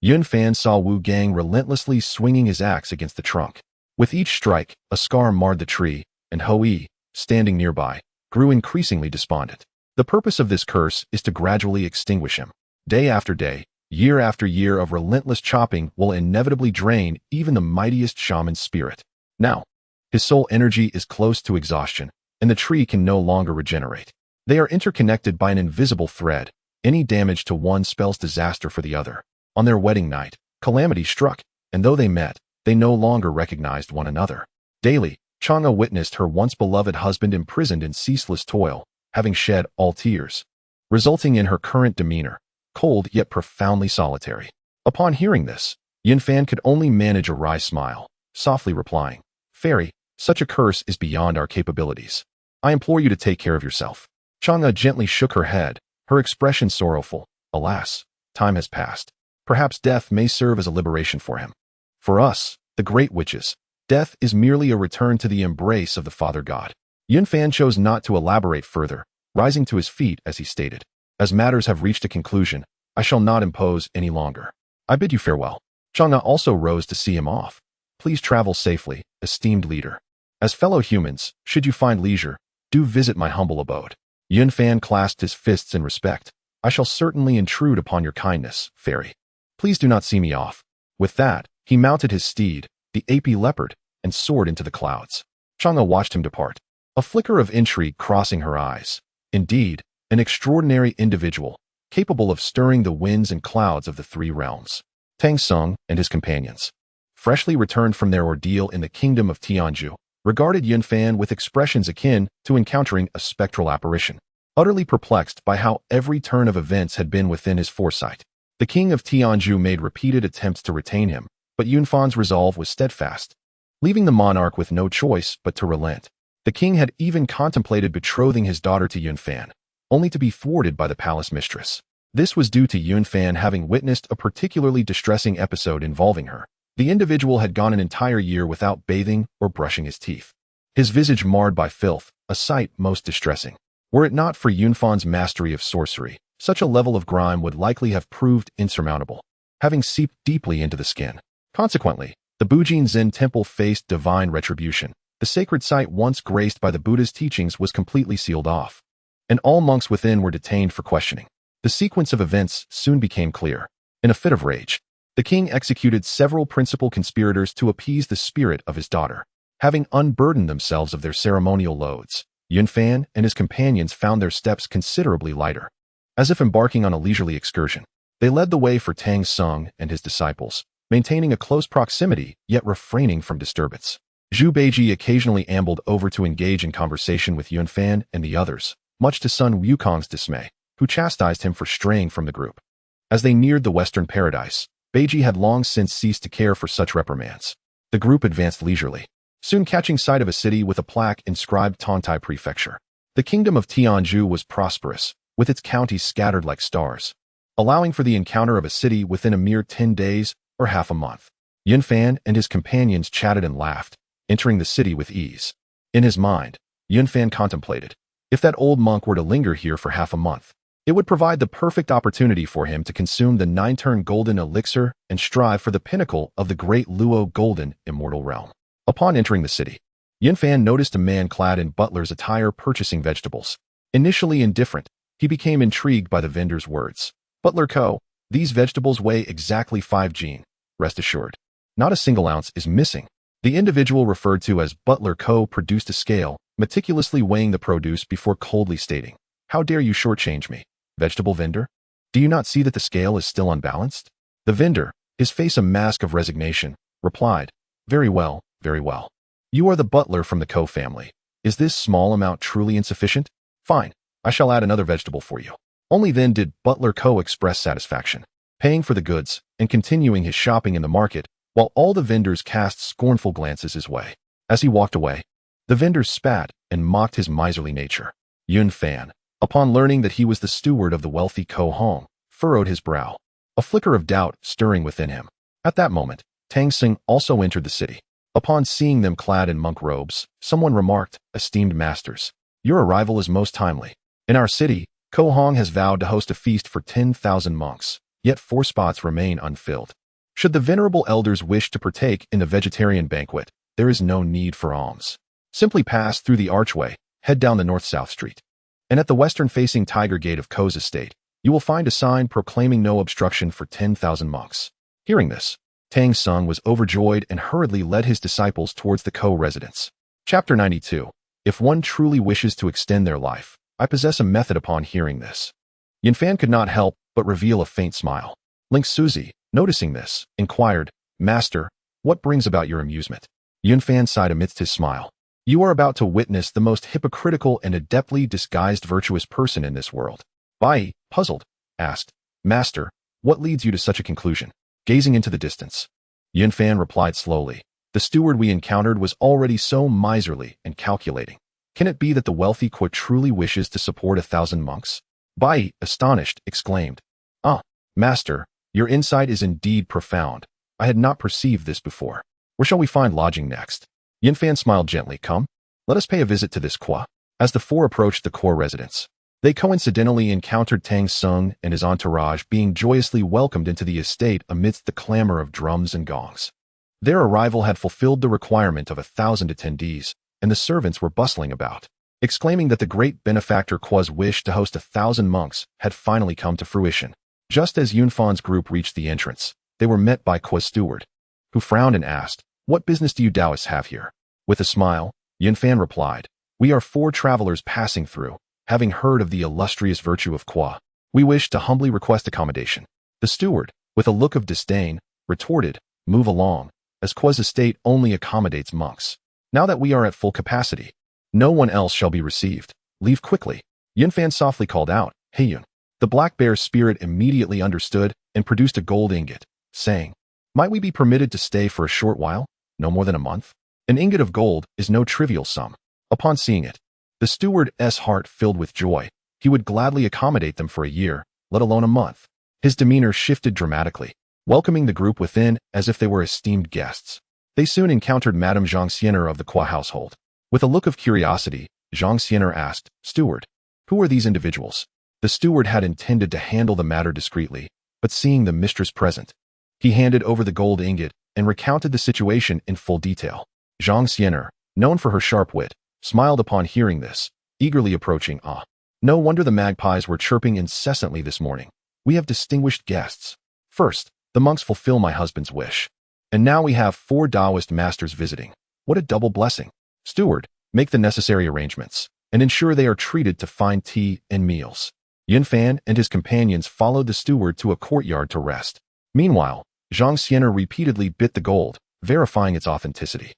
Yun Fan saw Wu Gang relentlessly swinging his axe against the trunk. With each strike, a scar marred the tree, and Hui, standing nearby, grew increasingly despondent. The purpose of this curse is to gradually extinguish him. Day after day, year after year of relentless chopping will inevitably drain even the mightiest shaman's spirit. Now, his soul energy is close to exhaustion, and the tree can no longer regenerate. They are interconnected by an invisible thread. Any damage to one spells disaster for the other. On their wedding night, calamity struck, and though they met, they no longer recognized one another. Daily, Chang'e witnessed her once beloved husband imprisoned in ceaseless toil, having shed all tears, resulting in her current demeanor, cold yet profoundly solitary. Upon hearing this, Yun Fan could only manage a wry smile, softly replying, "Fairy, such a curse is beyond our capabilities. I implore you to take care of yourself." Chang'e gently shook her head, her expression sorrowful. "Alas, time has passed. Perhaps death may serve as a liberation for him. For us, the great witches, death is merely a return to the embrace of the Father God." Yun Fan chose not to elaborate further, rising to his feet as he stated, "As matters have reached a conclusion, I shall not impose any longer. I bid you farewell." Chang'e also rose to see him off. "Please travel safely, esteemed leader. As fellow humans, should you find leisure, do visit my humble abode." Yun Fan clasped his fists in respect. "I shall certainly intrude upon your kindness, fairy. Please do not see me off." With that, he mounted his steed, the apy leopard, and soared into the clouds. Chang'e watched him depart, a flicker of intrigue crossing her eyes. Indeed, an extraordinary individual, capable of stirring the winds and clouds of the 3 realms. Tang Sung and his companions, freshly returned from their ordeal in the kingdom of Tianzhu, regarded Yun Fan with expressions akin to encountering a spectral apparition, utterly perplexed by how every turn of events had been within his foresight. The king of Tianzhu made repeated attempts to retain him, but Yunfan's resolve was steadfast, leaving the monarch with no choice but to relent. The king had even contemplated betrothing his daughter to Yunfan, only to be thwarted by the palace mistress. This was due to Yunfan having witnessed a particularly distressing episode involving her. The individual had gone an entire year without bathing or brushing his teeth, his visage marred by filth, a sight most distressing. Were it not for Yunfan's mastery of sorcery, such a level of grime would likely have proved insurmountable, having seeped deeply into the skin. Consequently, the Bujin Zen temple faced divine retribution. The sacred site once graced by the Buddha's teachings was completely sealed off, and all monks within were detained for questioning. The sequence of events soon became clear. In a fit of rage, the king executed several principal conspirators to appease the spirit of his daughter. Having unburdened themselves of their ceremonial loads, Yunfan and his companions found their steps considerably lighter. As if embarking on a leisurely excursion, they led the way for Tang Sung and his disciples, maintaining a close proximity yet refraining from disturbance. Zhu Beiji occasionally ambled over to engage in conversation with Yunfan and the others, much to Sun Wukong's dismay, who chastised him for straying from the group. As they neared the Western Paradise, Beiji had long since ceased to care for such reprimands. The group advanced leisurely, soon catching sight of a city with a plaque inscribed Tontai Prefecture. The kingdom of Tianzhu was prosperous, with its counties scattered like stars, allowing for the encounter of a city within a mere 10 days or half a month. Yunfan and his companions chatted and laughed, entering the city with ease. In his mind, Yunfan contemplated, if that old monk were to linger here for half a month, it would provide the perfect opportunity for him to consume the 9-turn golden elixir and strive for the pinnacle of the great Luo golden immortal realm. Upon entering the city, Yunfan noticed a man clad in butler's attire purchasing vegetables. Initially indifferent, he became intrigued by the vendor's words. Butler Co., these vegetables weigh exactly 5 jin. Rest assured, not a single ounce is missing. The individual referred to as Butler Co. produced a scale, meticulously weighing the produce before coldly stating, "How dare you shortchange me, vegetable vendor? Do you not see that the scale is still unbalanced?" The vendor, his face a mask of resignation, replied, "Very well, very well. You are the butler from the Co family. Is this small amount truly insufficient? Fine, I shall add another vegetable for you." Only then did Butler Co. express satisfaction, paying for the goods and continuing his shopping in the market, while all the vendors cast scornful glances his way. As he walked away, the vendors spat and mocked his miserly nature. Yunfan, upon learning that he was the steward of the wealthy Ko Hong, furrowed his brow, a flicker of doubt stirring within him. At that moment, Tang Sing also entered the city. Upon seeing them clad in monk robes, someone remarked, "Esteemed masters, your arrival is most timely. In our city, Ko Hong has vowed to host a feast for 10,000 monks, yet 4 spots remain unfilled. Should the venerable elders wish to partake in the vegetarian banquet, there is no need for alms. Simply pass through the archway, head down the north-south street, and at the western-facing Tiger Gate of Ko's estate, you will find a sign proclaiming no obstruction for 10,000 monks." Hearing this, Tang Sung was overjoyed and hurriedly led his disciples towards the Ko residence. Chapter 92. If one truly wishes to extend their life, I possess a method. Upon hearing this, Yunfan could not help but reveal a faint smile. Ling Suzi, noticing this, inquired, "Master, what brings about your amusement?" Yunfan sighed amidst his smile. "You are about to witness the most hypocritical and adeptly disguised virtuous person in this world." Bai, puzzled, asked, "Master, what leads you to such a conclusion?" Gazing into the distance, Yunfan replied slowly, "The steward we encountered was already so miserly and calculating. Can it be that the wealthy Ko truly wishes to support 1,000 monks?" Bai, astonished, exclaimed, "Ah, master, your insight is indeed profound. I had not perceived this before. Where shall we find lodging next?" Yunfan smiled gently. "Come, let us pay a visit to this Kwa." As the four approached the core residence, they coincidentally encountered Tang Sung and his entourage being joyously welcomed into the estate amidst the clamor of drums and gongs. Their arrival had fulfilled the requirement of 1,000 attendees, and the servants were bustling about, exclaiming that the great benefactor Kwa's wish to host 1,000 monks had finally come to fruition. Just as Yunfan's group reached the entrance, they were met by Kwa's steward, who frowned and asked, "What business do you Taoists have here?" With a smile, Yunfan replied, "We are 4 travelers passing through, having heard of the illustrious virtue of Kwa. We wish to humbly request accommodation." The steward, with a look of disdain, retorted, "Move along, as Kwa's estate only accommodates monks. Now that we are at full capacity, no one else shall be received. Leave quickly." Yunfan softly called out, "Hey Yun." The black bear's spirit immediately understood and produced a gold ingot, saying, "Might we be permitted to stay for a short while? No more than a month?" An ingot of gold is no trivial sum. Upon seeing it, the steward's heart filled with joy. He would gladly accommodate them for a year, let alone a month. His demeanor shifted dramatically, welcoming the group within as if they were esteemed guests. They soon encountered Madame Zhang Xiener of the Qua household. With a look of curiosity, Zhang Xiener asked, "Steward, who are these individuals?" The steward had intended to handle the matter discreetly, but seeing the mistress present, he handed over the gold ingot and recounted the situation in full detail. Zhang Xiener, known for her sharp wit, smiled upon hearing this, eagerly approaching. No wonder the magpies were chirping incessantly this morning. We have distinguished guests. First, the monks fulfill my husband's wish. And now we have 4 Taoist masters visiting. What a double blessing. Steward, make the necessary arrangements, and ensure they are treated to fine tea and meals. Yunfan and his companions followed the steward to a courtyard to rest. Meanwhile, Zhang Xiener repeatedly bit the gold, verifying its authenticity.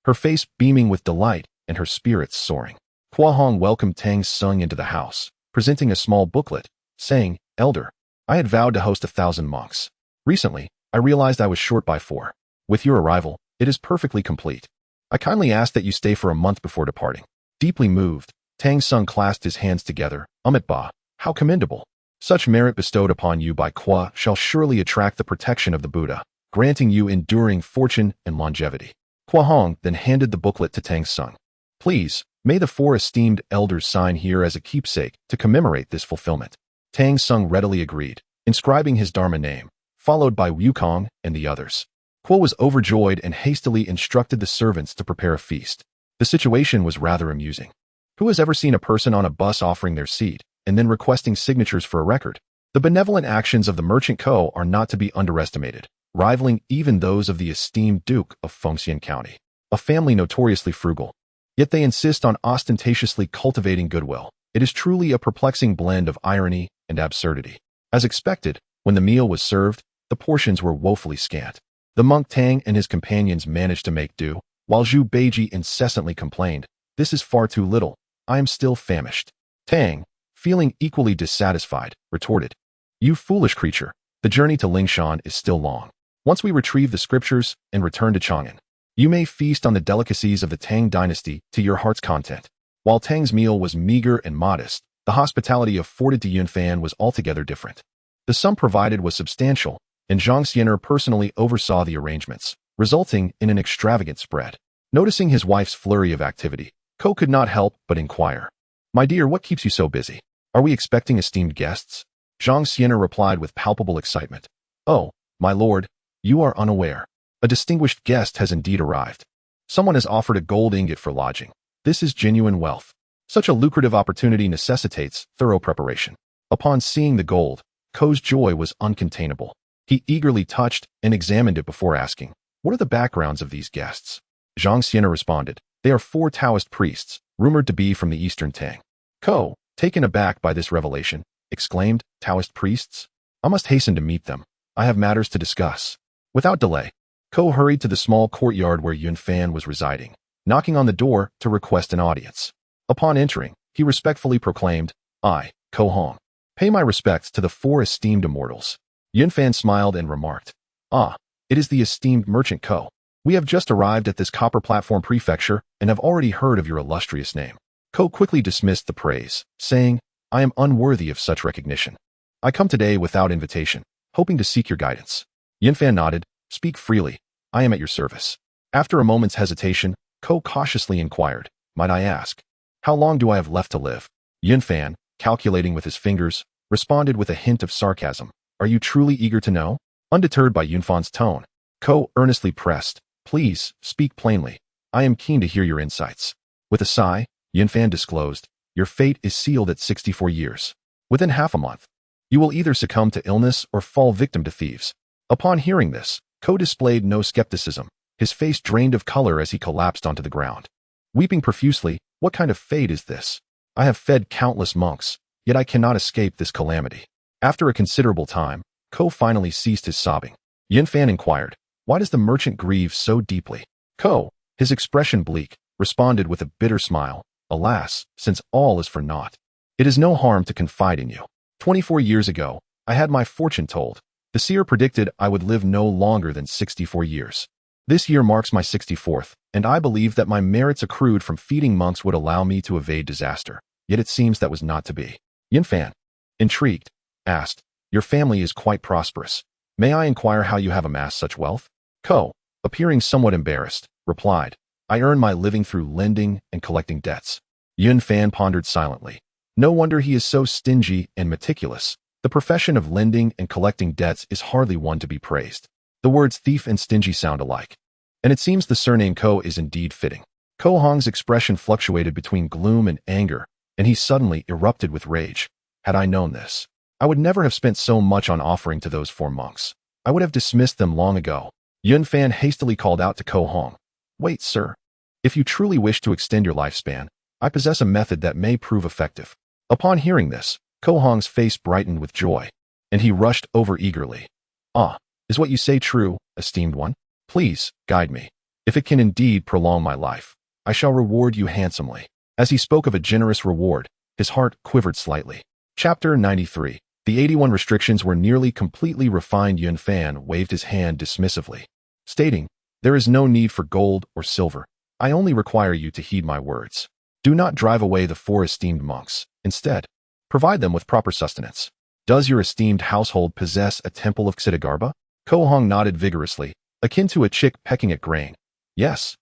Her face beaming with delight and her spirits soaring. Huanghuang welcomed Tang Sung into the house, presenting a small booklet, saying, "Elder, I had vowed to host 1,000 monks. Recently, I realized I was short by 4. With your arrival, it is perfectly complete. I kindly ask that you stay for a month before departing." Deeply moved, Tang Sung clasped his hands together. "Amit Ba, how commendable. Such merit bestowed upon you by Qua shall surely attract the protection of the Buddha, granting you enduring fortune and longevity." Huanghuang then handed the booklet to Tang Sung. "Please, may the 4 esteemed elders sign here as a keepsake to commemorate this fulfillment." Tang Sung readily agreed, inscribing his Dharma name, followed by Wukong and the others. Qua was overjoyed and hastily instructed the servants to prepare a feast. The situation was rather amusing. Who has ever seen a person on a bus offering their seat and then requesting signatures for a record? The benevolent actions of the merchant Co. are not to be underestimated, rivaling even those of the esteemed Duke of Fengshen County, a family notoriously frugal. Yet they insist on ostentatiously cultivating goodwill. It is truly a perplexing blend of irony and absurdity. As expected, when the meal was served, the portions were woefully scant. The monk Tang and his companions managed to make do, while Zhu Beiji incessantly complained, "This is far too little. I am still famished." Tang, feeling equally dissatisfied, retorted, "You foolish creature, the journey to Lingshan is still long. Once we retrieve the scriptures and return to Chang'an, you may feast on the delicacies of the Tang dynasty to your heart's content." While Tang's meal was meager and modest, the hospitality afforded to Yunfan was altogether different. The sum provided was substantial, and Zhang Xiener personally oversaw the arrangements, resulting in an extravagant spread. Noticing his wife's flurry of activity, Ko could not help but inquire, "My dear, what keeps you so busy? Are we expecting esteemed guests?" Zhang Xiener replied with palpable excitement, "Oh, my lord, you are unaware. A distinguished guest has indeed arrived. Someone has offered a gold ingot for lodging. This is genuine wealth. Such a lucrative opportunity necessitates thorough preparation." Upon seeing the gold, Ko's joy was uncontainable. He eagerly touched and examined it before asking, "What are the backgrounds of these guests?" Zhang Xiener responded, "They are 4 Taoist priests, rumored to be from the Eastern Tang." Ko, taken aback by this revelation, exclaimed, "Taoist priests? I must hasten to meet them. I have matters to discuss." Without delay, Ko hurried to the small courtyard where Yunfan was residing, knocking on the door to request an audience. Upon entering, he respectfully proclaimed, "I, Ko Hong, pay my respects to the 4 esteemed immortals." Yunfan smiled and remarked, It is the esteemed merchant Ko. We have just arrived at this copper platform prefecture and have already heard of your illustrious name." Ko quickly dismissed the praise, saying, "I am unworthy of such recognition. I come today without invitation, hoping to seek your guidance." Yunfan nodded, "Speak freely. I am at your service." After a moment's hesitation, Ko cautiously inquired, "Might I ask, how long do I have left to live?" Yunfan, calculating with his fingers, responded with a hint of sarcasm, "Are you truly eager to know?" Undeterred by Yunfan's tone, Ko earnestly pressed, "Please, speak plainly. I am keen to hear your insights." With a sigh, Yunfan disclosed, "Your fate is sealed at 64 years. Within half a month, you will either succumb to illness or fall victim to thieves." Upon hearing this, Ko displayed no skepticism. His face drained of color as he collapsed onto the ground. Weeping profusely, "What kind of fate is this? I have fed countless monks, yet I cannot escape this calamity." After a considerable time, Ko finally ceased his sobbing. Yunfan inquired, "Why does the merchant grieve so deeply?" Ko, his expression bleak, responded with a bitter smile, "Alas, since all is for naught. It is no harm to confide in you. 24 years ago, I had my fortune told. The seer predicted I would live no longer than 64 years. This year marks my 64th, and I believed that my merits accrued from feeding monks would allow me to evade disaster. Yet it seems that was not to be. Yunfan, intrigued, asked, "Your family is quite prosperous. May I inquire how you have amassed such wealth?" Ko, appearing somewhat embarrassed, replied, "I earn my living through lending and collecting debts." Yunfan pondered silently. No wonder he is so stingy and meticulous. The profession of lending and collecting debts is hardly one to be praised. The words thief and stingy sound alike. And it seems the surname Ko is indeed fitting. Ko Hong's expression fluctuated between gloom and anger, and he suddenly erupted with rage. Had I known this, I would never have spent so much on offering to those 4 monks. I would have dismissed them long ago. Yunfan hastily called out to Ko Hong, "Wait, sir. If you truly wish to extend your lifespan, I possess a method that may prove effective." Upon hearing this, Ko Hong's face brightened with joy, and he rushed over eagerly. "Ah, is what you say true, esteemed one? Please, guide me. If it can indeed prolong my life, I shall reward you handsomely." As he spoke of a generous reward, his heart quivered slightly. Chapter 93. The 81 restrictions were nearly completely refined. Yunfan waved his hand dismissively, stating, "There is no need for gold or silver. I only require you to heed my words. Do not drive away the 4 esteemed monks. Instead, provide them with proper sustenance. Does your esteemed household possess a temple of Ksitigarbha?" Ko Hong nodded vigorously, akin to a chick pecking at grain. Yes,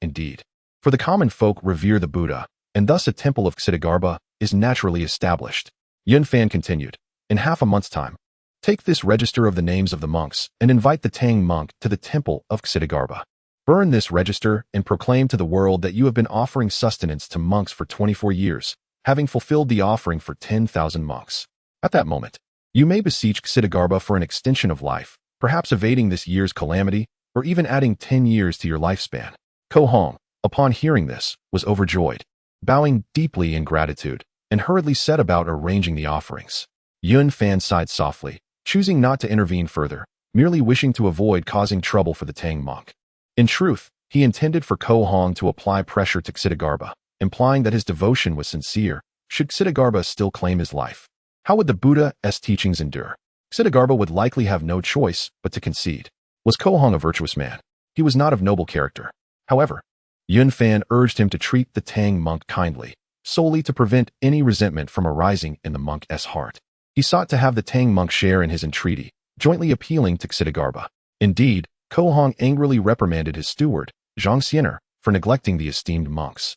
indeed. For the common folk revere the Buddha, and thus a temple of Ksitigarbha is naturally established. Yunfan continued, "In half a month's time, take this register of the names of the monks and invite the Tang monk to the temple of Ksitigarbha. Burn this register and proclaim to the world that you have been offering sustenance to monks for 24 years, having fulfilled the offering for 10,000 monks. At that moment, you may beseech Ksitigarbha for an extension of life, perhaps evading this year's calamity, or even adding 10 years to your lifespan." Ko Hong, upon hearing this, was overjoyed, bowing deeply in gratitude, and hurriedly set about arranging the offerings. Yunfan sighed softly, choosing not to intervene further, merely wishing to avoid causing trouble for the Tang monk. In truth, he intended for Ko Hong to apply pressure to Ksitigarbha, implying that his devotion was sincere, should Ksitigarbha still claim his life. How would the Buddha's teachings endure? Ksitigarbha would likely have no choice but to concede. Was Ko Hong a virtuous man? He was not of noble character. However, Yunfan urged him to treat the Tang monk kindly, solely to prevent any resentment from arising in the monk's heart. He sought to have the Tang monk share in his entreaty, jointly appealing to Ksitigarbha. Indeed, Ko Hong angrily reprimanded his steward, Zhang Xianer, for neglecting the esteemed monks,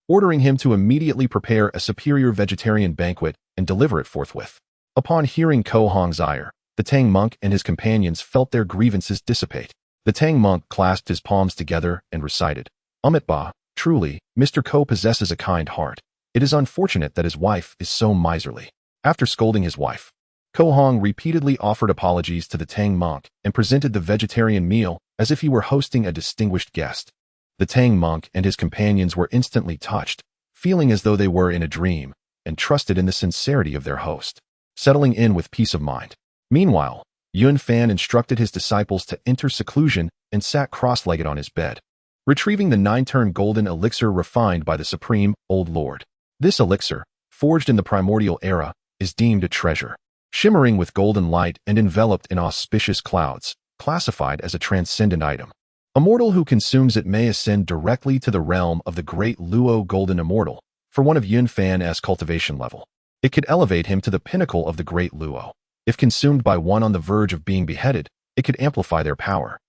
ordering him to immediately prepare a superior vegetarian banquet and deliver it forthwith. Upon hearing Ko Hong's ire, the Tang monk and his companions felt their grievances dissipate. The Tang monk clasped his palms together and recited, "Amitabha, truly, Mr. Ko possesses a kind heart. It is unfortunate that his wife is so miserly." After scolding his wife, Ko Hong repeatedly offered apologies to the Tang monk and presented the vegetarian meal as if he were hosting a distinguished guest. The Tang monk and his companions were instantly touched, feeling as though they were in a dream, and trusted in the sincerity of their host, settling in with peace of mind. Meanwhile, Yunfan instructed his disciples to enter seclusion and sat cross-legged on his bed, retrieving the 9-turn golden elixir refined by the Supreme Old Lord. This elixir, forged in the Primordial era, is deemed a treasure, shimmering with golden light and enveloped in auspicious clouds, classified as a transcendent item. A mortal who consumes it may ascend directly to the realm of the Great Luo Golden Immortal, for one of Yunfan's cultivation level. It could elevate him to the pinnacle of the Great Luo. If consumed by one on the verge of being beheaded, it could amplify their power,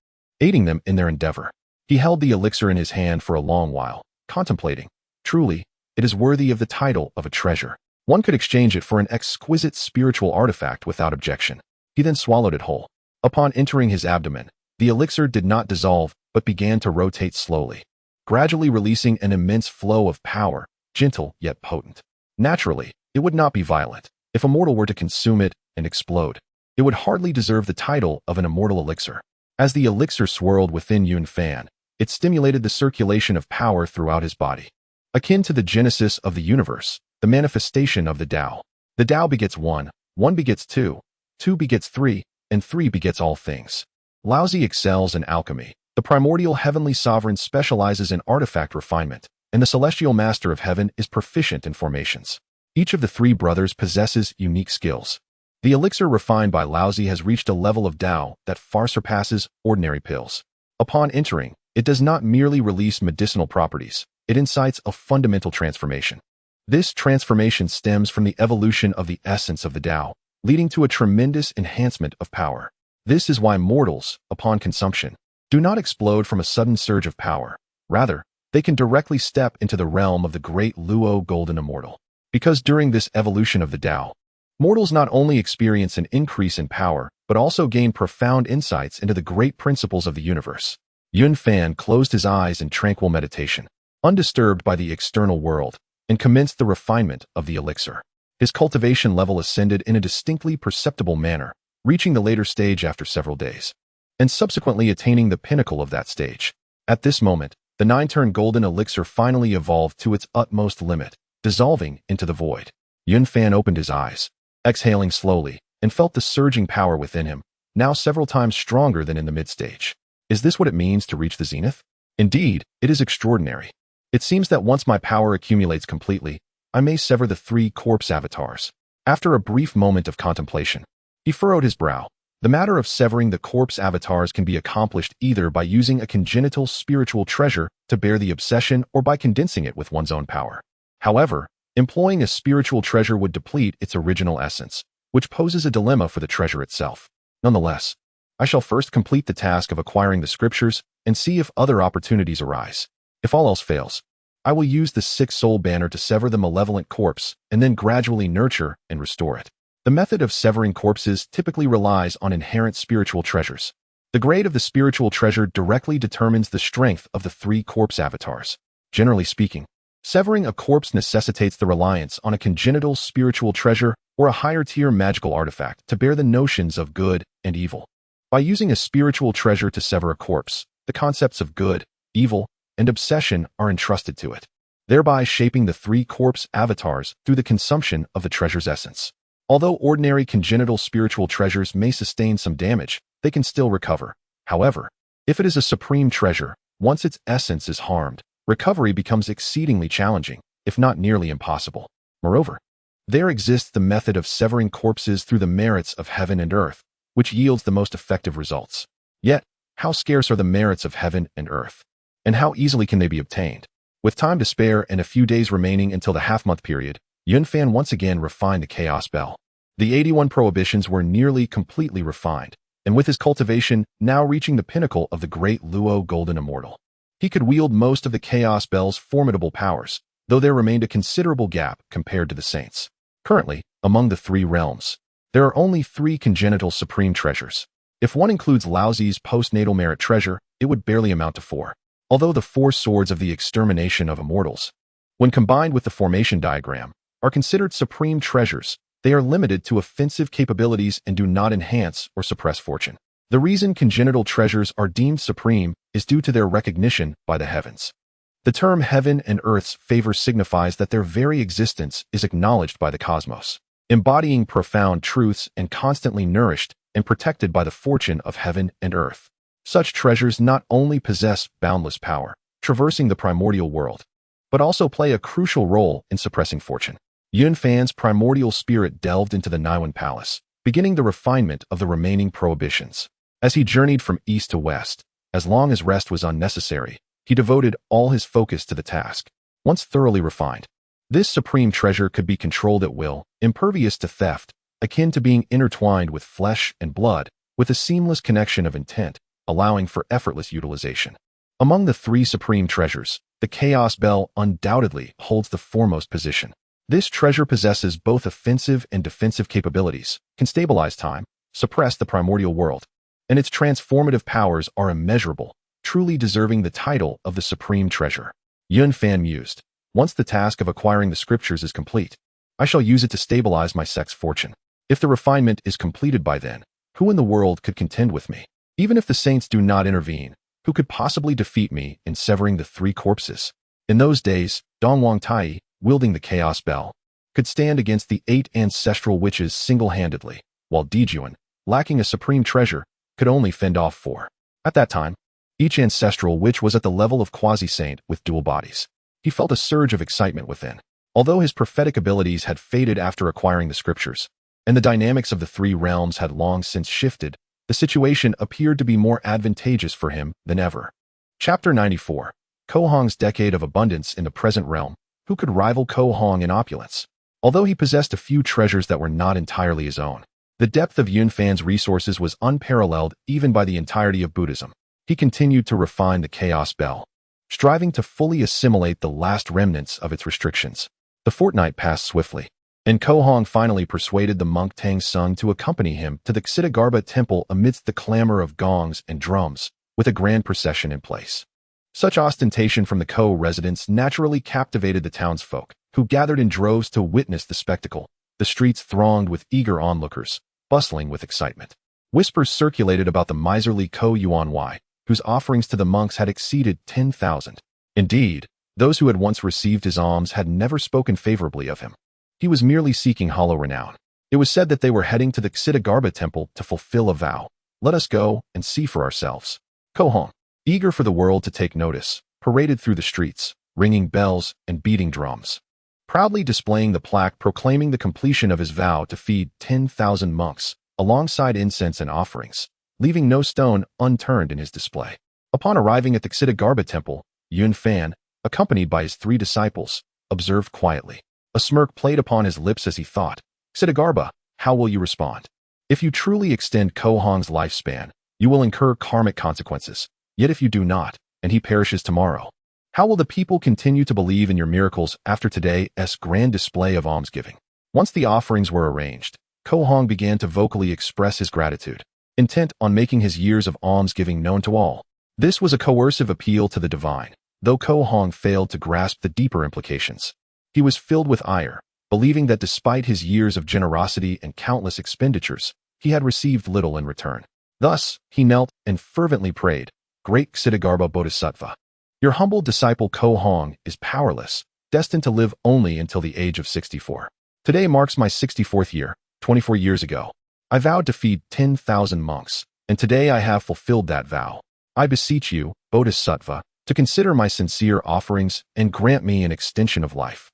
aiding them in their endeavor. He held the elixir in his hand for a long while, contemplating. Truly, it is worthy of the title of a treasure. One could exchange it for an exquisite spiritual artifact without objection. He then swallowed it whole. Upon entering his abdomen, the elixir did not dissolve, but began to rotate slowly, gradually releasing an immense flow of power, gentle yet potent. Naturally, it would not be violent. If a mortal were to consume it and explode, it would hardly deserve the title of an immortal elixir. As the elixir swirled within Yunfan, it stimulated the circulation of power throughout his body. Akin to the genesis of the universe, the manifestation of the Tao. The Tao begets one, one begets two, two begets three, and three begets all things. Laozi excels in alchemy. The primordial heavenly sovereign specializes in artifact refinement, and the celestial master of heaven is proficient in formations. Each of the 3 brothers possesses unique skills. The elixir refined by Laozi has reached a level of Tao that far surpasses ordinary pills. Upon entering, it does not merely release medicinal properties, it incites a fundamental transformation. This transformation stems from the evolution of the essence of the Tao, leading to a tremendous enhancement of power. This is why mortals, upon consumption, do not explode from a sudden surge of power. Rather, they can directly step into the realm of the great Luo Golden Immortal. Because during this evolution of the Tao, mortals not only experience an increase in power, but also gain profound insights into the great principles of the universe. Yun Fan closed his eyes in tranquil meditation, undisturbed by the external world, and commenced the refinement of the elixir. His cultivation level ascended in a distinctly perceptible manner, reaching the later stage after several days, and subsequently attaining the pinnacle of that stage. At this moment, the 9-turn golden elixir finally evolved to its utmost limit, dissolving into the void. Yun Fan opened his eyes, exhaling slowly, and felt the surging power within him, now several times stronger than in the mid-stage. Is this what it means to reach the zenith? Indeed, it is extraordinary. It seems that once my power accumulates completely, I may sever the 3 corpse avatars. After a brief moment of contemplation, he furrowed his brow. The matter of severing the corpse avatars can be accomplished either by using a congenital spiritual treasure to bear the obsession or by condensing it with one's own power. However, employing a spiritual treasure would deplete its original essence, which poses a dilemma for the treasure itself. Nonetheless, I shall first complete the task of acquiring the scriptures and see if other opportunities arise. If all else fails, I will use the 6-soul banner to sever the malevolent corpse and then gradually nurture and restore it. The method of severing corpses typically relies on inherent spiritual treasures. The grade of the spiritual treasure directly determines the strength of the 3 corpse avatars. Generally speaking, severing a corpse necessitates the reliance on a congenital spiritual treasure or a higher-tier magical artifact to bear the notions of good and evil. By using a spiritual treasure to sever a corpse, the concepts of good, evil, and obsession are entrusted to it, thereby shaping the 3 corpse avatars through the consumption of the treasure's essence. Although ordinary congenital spiritual treasures may sustain some damage, they can still recover. However, if it is a supreme treasure, once its essence is harmed, recovery becomes exceedingly challenging, if not nearly impossible. Moreover, there exists the method of severing corpses through the merits of heaven and earth, which yields the most effective results. Yet, how scarce are the merits of heaven and earth? And how easily can they be obtained? With time to spare and a few days remaining until the half-month period, Yun Fan once again refined the Chaos Bell. The 81 prohibitions were nearly completely refined, and with his cultivation now reaching the pinnacle of the great Luo Golden Immortal, he could wield most of the Chaos Bell's formidable powers, though there remained a considerable gap compared to the saints. Currently, among the 3 realms, there are only 3 congenital supreme treasures. If one includes Laozi's postnatal merit treasure, it would barely amount to 4. Although the 4 swords of the extermination of immortals, when combined with the formation diagram, are considered supreme treasures, they are limited to offensive capabilities and do not enhance or suppress fortune. The reason congenital treasures are deemed supreme is due to their recognition by the heavens. The term heaven and earth's favor signifies that their very existence is acknowledged by the cosmos, embodying profound truths and constantly nourished and protected by the fortune of heaven and earth. Such treasures not only possess boundless power, traversing the primordial world, but also play a crucial role in suppressing fortune. Yun Fan's primordial spirit delved into the Niwen Palace, beginning the refinement of the remaining prohibitions. As he journeyed from east to west, as long as rest was unnecessary, he devoted all his focus to the task. Once thoroughly refined, this supreme treasure could be controlled at will, impervious to theft, akin to being intertwined with flesh and blood, with a seamless connection of intent, allowing for effortless utilization. Among the 3 supreme treasures, the Chaos Bell undoubtedly holds the foremost position. This treasure possesses both offensive and defensive capabilities, can stabilize time, suppress the primordial world, and its transformative powers are immeasurable, truly deserving the title of the supreme treasure. Yun Fan mused, once the task of acquiring the scriptures is complete, I shall use it to stabilize my sect's fortune. If the refinement is completed by then, who in the world could contend with me? Even if the saints do not intervene, who could possibly defeat me in severing the 3 corpses? In those days, Dongwang Tai, wielding the Chaos Bell, could stand against the 8 ancestral witches single-handedly, while Dijuan, lacking a supreme treasure, could only fend off 4. At that time, each ancestral witch was at the level of quasi-saint with dual bodies. He felt a surge of excitement within. Although his prophetic abilities had faded after acquiring the scriptures, and the dynamics of the three realms had long since shifted, the situation appeared to be more advantageous for him than ever. Chapter 94. Huanghuang's Decade of Abundance in the Present Realm. Who could rival Huanghuang in opulence? Although he possessed a few treasures that were not entirely his own, the depth of Yunfan's resources was unparalleled even by the entirety of Buddhism. He continued to refine the Chaos Bell, striving to fully assimilate the last remnants of its restrictions. The fortnight passed swiftly, and Huanghuang finally persuaded the monk Tang Sung to accompany him to the Ksitigarbha temple amidst the clamor of gongs and drums, with a grand procession in place. Such ostentation from the co-residents naturally captivated the townsfolk, who gathered in droves to witness the spectacle. The streets thronged with eager onlookers, bustling with excitement. Whispers circulated about the miserly Huanghuang, whose offerings to the monks had exceeded 10,000. Indeed, those who had once received his alms had never spoken favorably of him. He was merely seeking hollow renown. It was said that they were heading to the Ksitigarbha temple to fulfill a vow. Let us go and see for ourselves. Huanghuang, eager for the world to take notice, paraded through the streets, ringing bells and beating drums, proudly displaying the plaque proclaiming the completion of his vow to feed 10,000 monks, alongside incense and offerings, leaving no stone unturned in his display. Upon arriving at the Ksitigarbha temple, Yunfan, accompanied by his 3 disciples, observed quietly. A smirk played upon his lips as he thought, Ksitigarbha, how will you respond? If you truly extend Huanghuang's lifespan, you will incur karmic consequences. Yet if you do not, and he perishes tomorrow, how will the people continue to believe in your miracles after today's grand display of almsgiving? Once the offerings were arranged, Huanghuang began to vocally express his gratitude, intent on making his years of almsgiving known to all. This was a coercive appeal to the divine, though Huanghuang failed to grasp the deeper implications. He was filled with ire, believing that despite his years of generosity and countless expenditures, he had received little in return. Thus, he knelt and fervently prayed, Great Ksitigarbha Bodhisattva, your humble disciple Huanghuang is powerless, destined to live only until the age of 64. Today marks my 64th year. 24 years ago, I vowed to feed 10,000 monks, and today I have fulfilled that vow. I beseech you, Bodhisattva, to consider my sincere offerings and grant me an extension of life.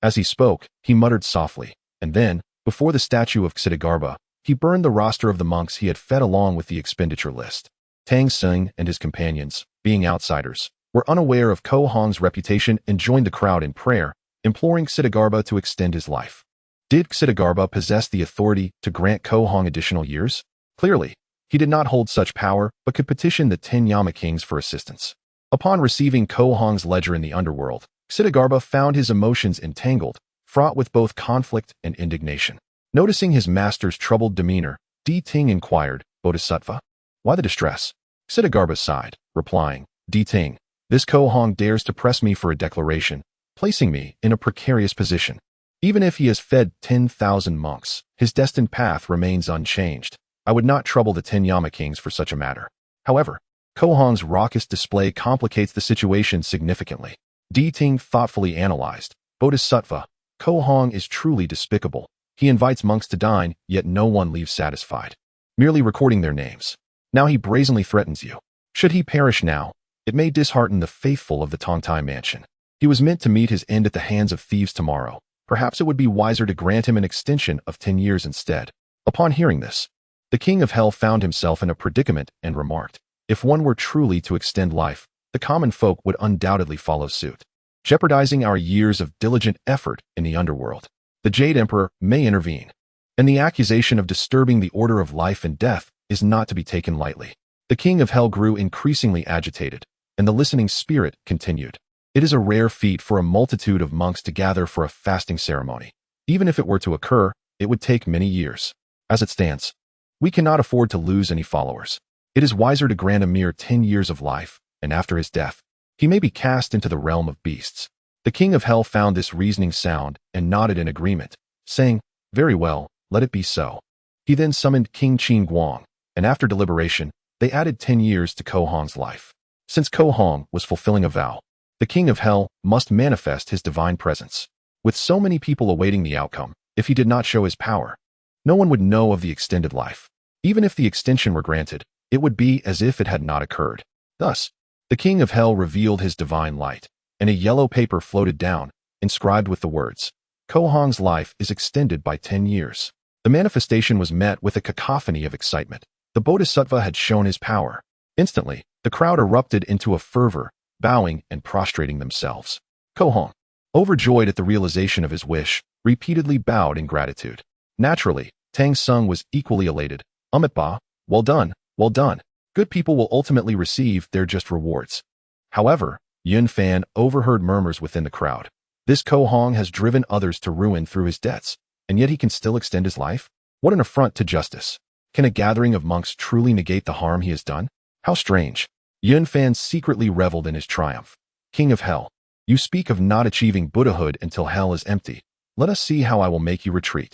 As he spoke, he muttered softly, and then, before the statue of Ksitigarbha, he burned the roster of the monks he had fed along with the expenditure list. Tang Sung and his companions, being outsiders, were unaware of Huanghuang's reputation and joined the crowd in prayer, imploring Ksitigarbha to extend his life. Did Ksitigarbha possess the authority to grant Huanghuang additional years? Clearly, he did not hold such power but could petition the 10 Yama kings for assistance. Upon receiving Huanghuang's ledger in the underworld, Ksitigarbha found his emotions entangled, fraught with both conflict and indignation. Noticing his master's troubled demeanor, Di Ting inquired, Bodhisattva, why the distress? Ksitigarbha sighed, replying, Di Ting, this Huanghuang dares to press me for a declaration, placing me in a precarious position. Even if he has fed 10,000 monks, his destined path remains unchanged. I would not trouble the 10 Yama kings for such a matter. However, Huanghuang's raucous display complicates the situation significantly. Di Ting thoughtfully analyzed, Bodhisattva, Huanghuang is truly despicable. He invites monks to dine, yet no one leaves satisfied, merely recording their names. Now he brazenly threatens you. Should he perish now, it may dishearten the faithful of the Tongtai mansion. He was meant to meet his end at the hands of thieves tomorrow. Perhaps it would be wiser to grant him an extension of 10 years instead. Upon hearing this, the king of hell found himself in a predicament and remarked, if one were truly to extend life, the common folk would undoubtedly follow suit, jeopardizing our years of diligent effort in the underworld. The Jade Emperor may intervene, and the accusation of disturbing the order of life and death is not to be taken lightly. The king of hell grew increasingly agitated, and the listening spirit continued. It is a rare feat for a multitude of monks to gather for a fasting ceremony. Even if it were to occur, it would take many years. As it stands, we cannot afford to lose any followers. It is wiser to grant a mere 10 years of life, and after his death, he may be cast into the realm of beasts. The king of hell found this reasoning sound and nodded in agreement, saying, very well, let it be so. He then summoned King Huanghuang, and after deliberation, they added 10 years to Huanghuang's life. Since Huanghuang was fulfilling a vow, the king of hell must manifest his divine presence. With so many people awaiting the outcome, if he did not show his power, no one would know of the extended life. Even if the extension were granted, it would be as if it had not occurred. Thus, the king of hell revealed his divine light, and a yellow paper floated down, inscribed with the words, Huanghuang's life is extended by 10 years. The manifestation was met with a cacophony of excitement. The Bodhisattva had shown his power. Instantly, the crowd erupted into a fervor, bowing and prostrating themselves. Huanghuang, overjoyed at the realization of his wish, repeatedly bowed in gratitude. Naturally, Tang Sung was equally elated. Ba, well done, well done. Good people will ultimately receive their just rewards. However, Yun Fan overheard murmurs within the crowd. This Huanghuang has driven others to ruin through his debts, and yet he can still extend his life? What an affront to justice. Can a gathering of monks truly negate the harm he has done? How strange. Yun Fan secretly reveled in his triumph. King of Hell, you speak of not achieving Buddhahood until hell is empty. Let us see how I will make you retreat.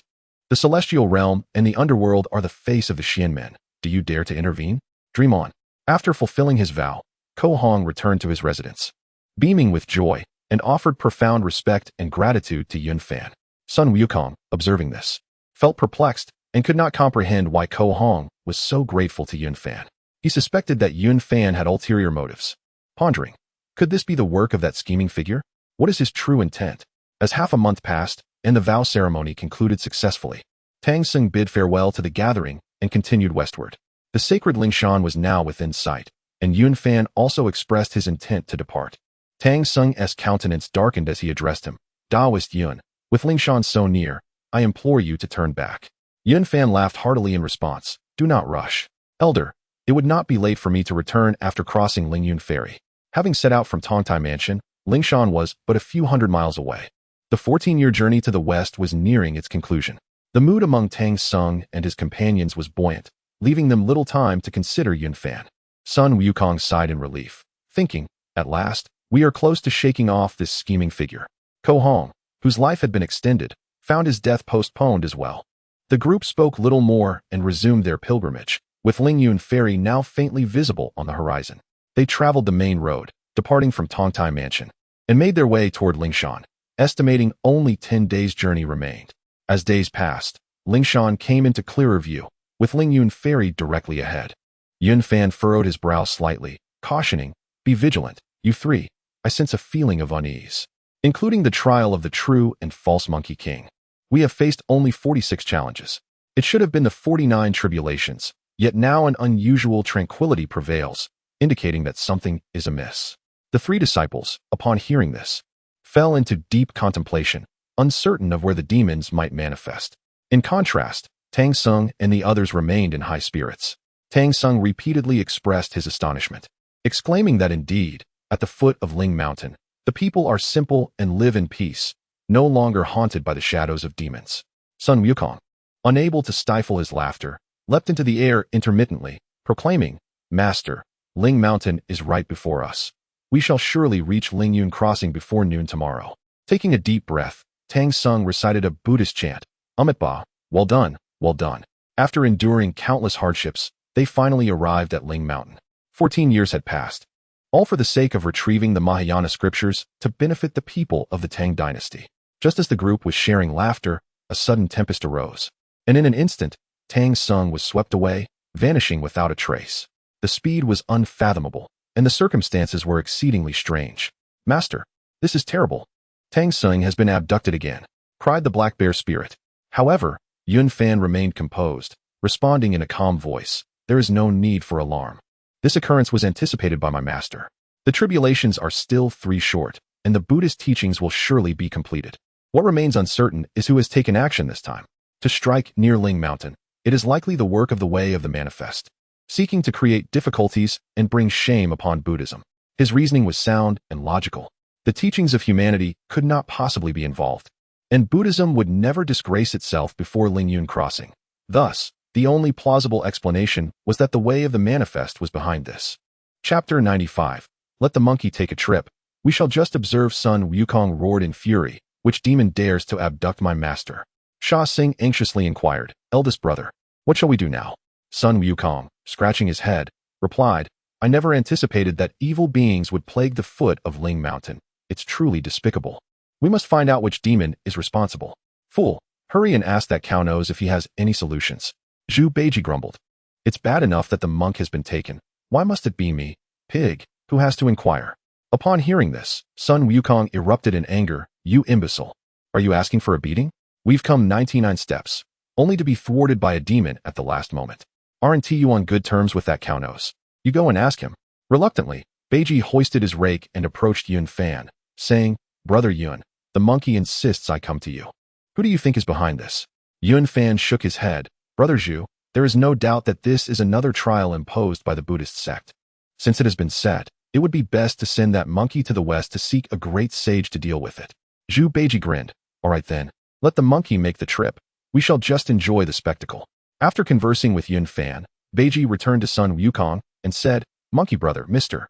The celestial realm and the underworld are the face of the Xianmen. Do you dare to intervene? Dream on. After fulfilling his vow, Huanghuang returned to his residence, beaming with joy, and offered profound respect and gratitude to Yun Fan. Sun Wukong, observing this, felt perplexed and could not comprehend why Huanghuang was so grateful to Yun Fan. He suspected that Yun Fan had ulterior motives. Pondering, could this be the work of that scheming figure? What is his true intent? As half a month passed, and the vow ceremony concluded successfully, Tang Sung bid farewell to the gathering and continued westward. The sacred Lingshan was now within sight, and Yun Fan also expressed his intent to depart. Tang Sung's countenance darkened as he addressed him. Taoist Yun, with Lingshan so near, I implore you to turn back. Yun Fan laughed heartily in response. Do not rush. Elder, it would not be late for me to return after crossing Lingyun Ferry. Having set out from Tongtai Mansion, Lingshan was but a few hundred miles away. The 14-year journey to the west was nearing its conclusion. The mood among Tang Sung and his companions was buoyant, leaving them little time to consider Yun Fan. Sun Wukong sighed in relief, thinking, at last, we are close to shaking off this scheming figure. Huanghuang, whose life had been extended, found his death postponed as well. The group spoke little more and resumed their pilgrimage, with Lingyun Ferry now faintly visible on the horizon. They traveled the main road, departing from Tongtai Mansion, and made their way toward Lingshan, estimating only 10 days' journey remained. As days passed, Lingshan came into clearer view, with Lingyun Ferry directly ahead. Yun Fan furrowed his brow slightly, cautioning, be vigilant, you three. I sense a feeling of unease, including the trial of the true and false Monkey King. We have faced only 46 challenges. It should have been the 49 tribulations, yet now an unusual tranquility prevails, indicating that something is amiss. The three disciples, upon hearing this, fell into deep contemplation, uncertain of where the demons might manifest. In contrast, Tang Sung and the others remained in high spirits. Tang Sung repeatedly expressed his astonishment, exclaiming that indeed, at the foot of Ling Mountain, the people are simple and live in peace, no longer haunted by the shadows of demons. Sun Wukong, unable to stifle his laughter, leapt into the air intermittently, proclaiming, Master, Ling Mountain is right before us. We shall surely reach Lingyun Crossing before noon tomorrow. Taking a deep breath, Tang Sung recited a Buddhist chant, Ba, well done, well done. After enduring countless hardships, they finally arrived at Ling Mountain. 14 years had passed, all for the sake of retrieving the Mahayana scriptures to benefit the people of the Tang dynasty. Just as the group was sharing laughter, a sudden tempest arose, and in an instant, Tang Sung was swept away, vanishing without a trace. The speed was unfathomable, and the circumstances were exceedingly strange. Master, this is terrible. Tang Sung has been abducted again, cried the black bear spirit. However, Yun Fan remained composed, responding in a calm voice, there is no need for alarm. This occurrence was anticipated by my master. The tribulations are still 3 short, and the Buddhist teachings will surely be completed. What remains uncertain is who has taken action this time. To strike near Ling Mountain, it is likely the work of the Way of the Manifest, seeking to create difficulties and bring shame upon Buddhism. His reasoning was sound and logical. The teachings of humanity could not possibly be involved, and Buddhism would never disgrace itself before Lingyun Crossing. Thus, the only plausible explanation was that the Way of the Manifest was behind this. Chapter 95. Let the monkey take a trip. We shall just observe. Sun Wukong roared in fury. Which demon dares to abduct my master? Sha Xing anxiously inquired. Eldest brother, what shall we do now? Sun Wukong, scratching his head, replied, I never anticipated that evil beings would plague the foot of Ling Mountain. It's truly despicable. We must find out which demon is responsible. Fool, hurry and ask that cow nose if he has any solutions. Zhu Beiji grumbled. It's bad enough that the monk has been taken. Why must it be me, pig, who has to inquire? Upon hearing this, Sun Wukong erupted in anger. You imbecile. Are you asking for a beating? We've come 99 steps. only to be thwarted by a demon at the last moment. Aren't you on good terms with that Kaunos? You go and ask him. Reluctantly, Beiji hoisted his rake and approached Yun Fan, saying, Brother Yun, the monkey insists I come to you. Who do you think is behind this? Yun Fan shook his head. Brother Zhu, there is no doubt that this is another trial imposed by the Buddhist sect. Since it has been set, it would be best to send that monkey to the west to seek a great sage to deal with it. Zhu Beiji grinned. All right then, let the monkey make the trip. We shall just enjoy the spectacle. After conversing with Yun Fan, Beiji returned to Sun Wukong and said, Monkey brother, Mr.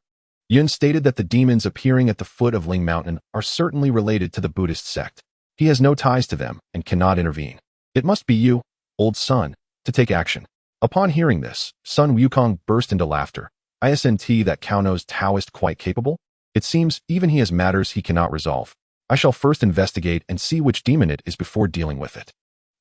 Yun stated that the demons appearing at the foot of Ling Mountain are certainly related to the Buddhist sect. He has no ties to them and cannot intervene. It must be you, old Sun, to take action. Upon hearing this, Sun Wukong burst into laughter. Isn't that Kauno's Taoist quite capable? It seems even he has matters he cannot resolve. I shall first investigate and see which demon it is before dealing with it.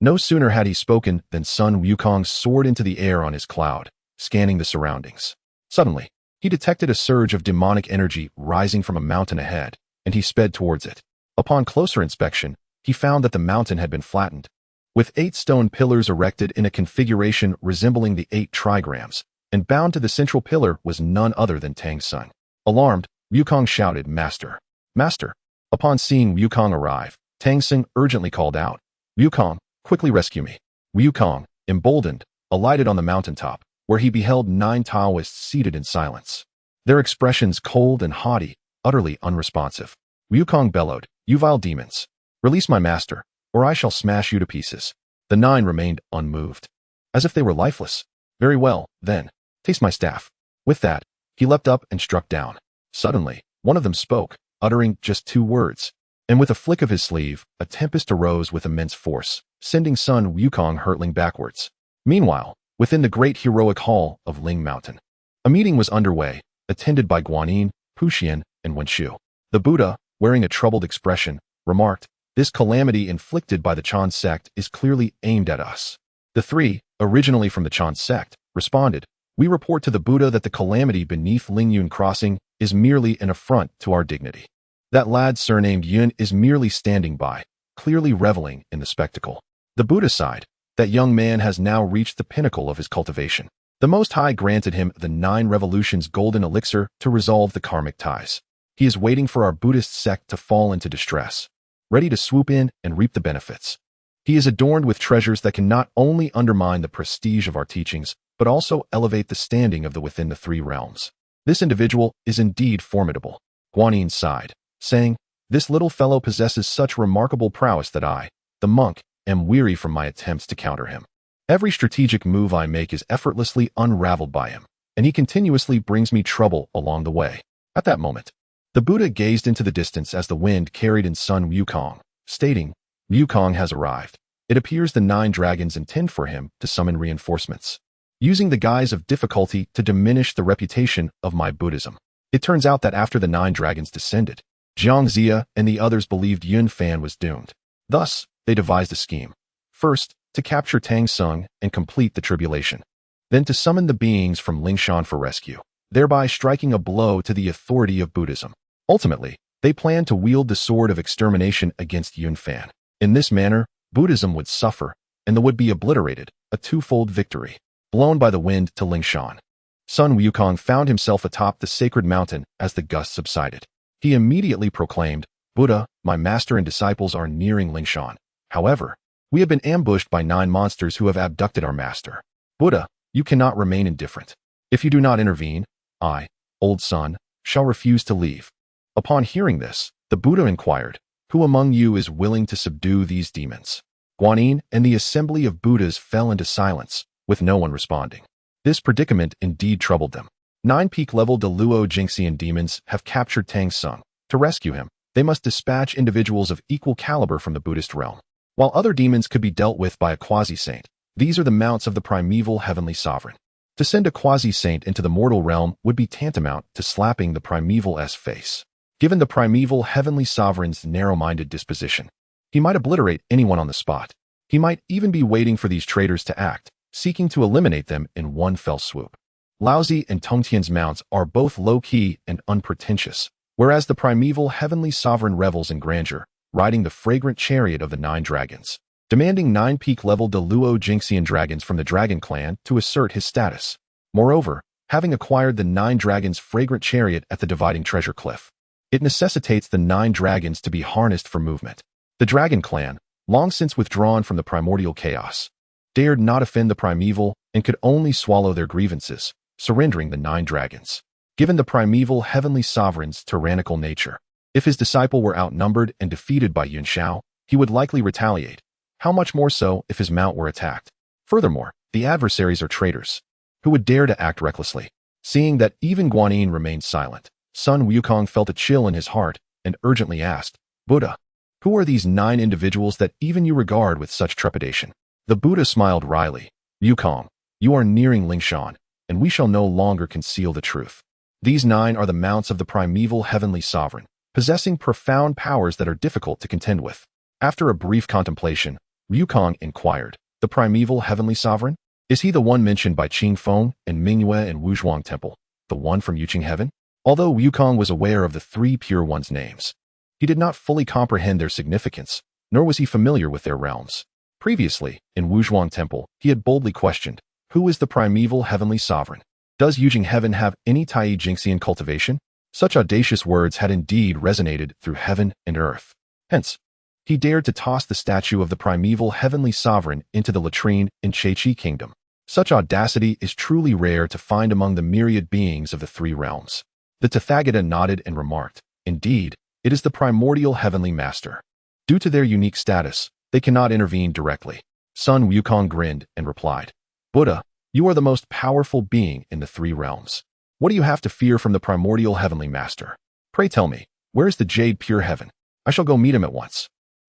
No sooner had he spoken than Sun Wukong soared into the air on his cloud, scanning the surroundings. Suddenly, he detected a surge of demonic energy rising from a mountain ahead, and he sped towards it. Upon closer inspection, he found that the mountain had been flattened. With 8 stone pillars erected in a configuration resembling the 8 trigrams, and bound to the central pillar was none other than Tang Sun. Alarmed, Wukong shouted, Master! Master! Upon seeing Wukong arrive, Tang Sun urgently called out, Wukong, quickly rescue me. Wukong, emboldened, alighted on the mountaintop, where he beheld 9 Taoists seated in silence. Their expressions cold and haughty, utterly unresponsive. Wukong bellowed, You vile demons! Release my master, or I shall smash you to pieces. The 9 remained unmoved, as if they were lifeless. Very well, then, taste my staff. With that, he leapt up and struck down. Suddenly, one of them spoke, uttering just 2 words, and with a flick of his sleeve, a tempest arose with immense force, sending Sun Wukong hurtling backwards. Meanwhile, within the great heroic hall of Ling Mountain, a meeting was underway, attended by Guanyin, Puxian, and Wenshu. The Buddha, wearing a troubled expression, remarked, This calamity inflicted by the Chan sect is clearly aimed at us. The 3, originally from the Chan sect, responded, We report to the Buddha that the calamity beneath Lingyun Crossing is merely an affront to our dignity. That lad surnamed Yun is merely standing by, clearly reveling in the spectacle. The Buddha sighed. That young man has now reached the pinnacle of his cultivation. The Most High granted him the 9 revolutions golden elixir to resolve the karmic ties. He is waiting for our Buddhist sect to fall into distress, ready to swoop in and reap the benefits. He is adorned with treasures that can not only undermine the prestige of our teachings, but also elevate the standing of the within the 3 realms. This individual is indeed formidable. Guanyin sighed, saying, This little fellow possesses such remarkable prowess that I, the monk, am weary from my attempts to counter him. Every strategic move I make is effortlessly unraveled by him, and he continuously brings me trouble along the way. At that moment, the Buddha gazed into the distance as the wind carried in Sun Wukong, stating, Wukong has arrived. It appears the 9 dragons intend for him to summon reinforcements, using the guise of difficulty to diminish the reputation of my Buddhism. It turns out that after the 9 dragons descended, Jiang Zia and the others believed Yun Fan was doomed. Thus, they devised a scheme. First, to capture Tang Sun and complete the tribulation. Then to summon the beings from Lingshan for rescue, thereby striking a blow to the authority of Buddhism. Ultimately, they planned to wield the sword of extermination against Yun Fan. In this manner, Buddhism would suffer, and the would be obliterated, a 2-fold victory, blown by the wind to Lingshan. Sun Wukong found himself atop the sacred mountain as the gust subsided. He immediately proclaimed, Buddha, my master and disciples are nearing Lingshan. However, we have been ambushed by 9 monsters who have abducted our master. Buddha, you cannot remain indifferent. If you do not intervene, I, old Sun, shall refuse to leave. Upon hearing this, the Buddha inquired, Who among you is willing to subdue these demons? Guanyin and the assembly of Buddhas fell into silence, with no one responding. This predicament indeed troubled them. 9 peak-level Deluo Jingxian demons have captured Tang Sun. To rescue him, they must dispatch individuals of equal caliber from the Buddhist realm. While other demons could be dealt with by a quasi-saint, these are the mounts of the primeval heavenly sovereign. To send a quasi-saint into the mortal realm would be tantamount to slapping the primeval's face. Given the primeval heavenly sovereign's narrow-minded disposition, he might obliterate anyone on the spot. He might even be waiting for these traitors to act, seeking to eliminate them in one fell swoop. Laozi and Tongtian's mounts are both low-key and unpretentious, whereas the primeval heavenly sovereign revels in grandeur, riding the fragrant chariot of the 9 dragons. demanding 9 peak-level Deluo Jinxian dragons from the Dragon Clan to assert his status. Moreover, having acquired the 9 dragons' fragrant chariot at the dividing treasure cliff, it necessitates the 9 dragons to be harnessed for movement. The Dragon Clan, long since withdrawn from the primordial chaos, dared not offend the primeval and could only swallow their grievances, surrendering the 9 dragons. Given the primeval heavenly sovereign's tyrannical nature, if his disciple were outnumbered and defeated by Yunxiao, he would likely retaliate. How much more so if his mount were attacked? Furthermore, the adversaries are traitors, who would dare to act recklessly. Seeing that even Guanyin remained silent, Sun Wukong felt a chill in his heart and urgently asked, Buddha, who are these 9 individuals that even you regard with such trepidation? The Buddha smiled wryly. Wukong, you are nearing Lingshan, and we shall no longer conceal the truth. These 9 are the mounts of the primeval heavenly sovereign, possessing profound powers that are difficult to contend with. After a brief contemplation, Wukong inquired, the primeval heavenly sovereign? Is he the one mentioned by Qingfeng and Mingyue and Wuzhuang Temple, the one from Yuqing Heaven? Although Wukong was aware of the 3 Pure Ones' names, he did not fully comprehend their significance, nor was he familiar with their realms. Previously, in Wuzhuang Temple, he had boldly questioned, who is the primeval heavenly sovereign? Does Yuqing Heaven have any Tai Jinxian cultivation? Such audacious words had indeed resonated through heaven and earth. Hence, he dared to toss the statue of the primeval heavenly sovereign into the latrine in Chechi Kingdom. Such audacity is truly rare to find among the myriad beings of the 3 realms. The Tathagata nodded and remarked, indeed, it is the primordial heavenly master. Due to their unique status, they cannot intervene directly. Sun Wukong grinned and replied, Buddha, you are the most powerful being in the 3 realms. What do you have to fear from the primordial heavenly master? Pray tell me, where is the Jade Pure Heaven? I shall go meet him at once.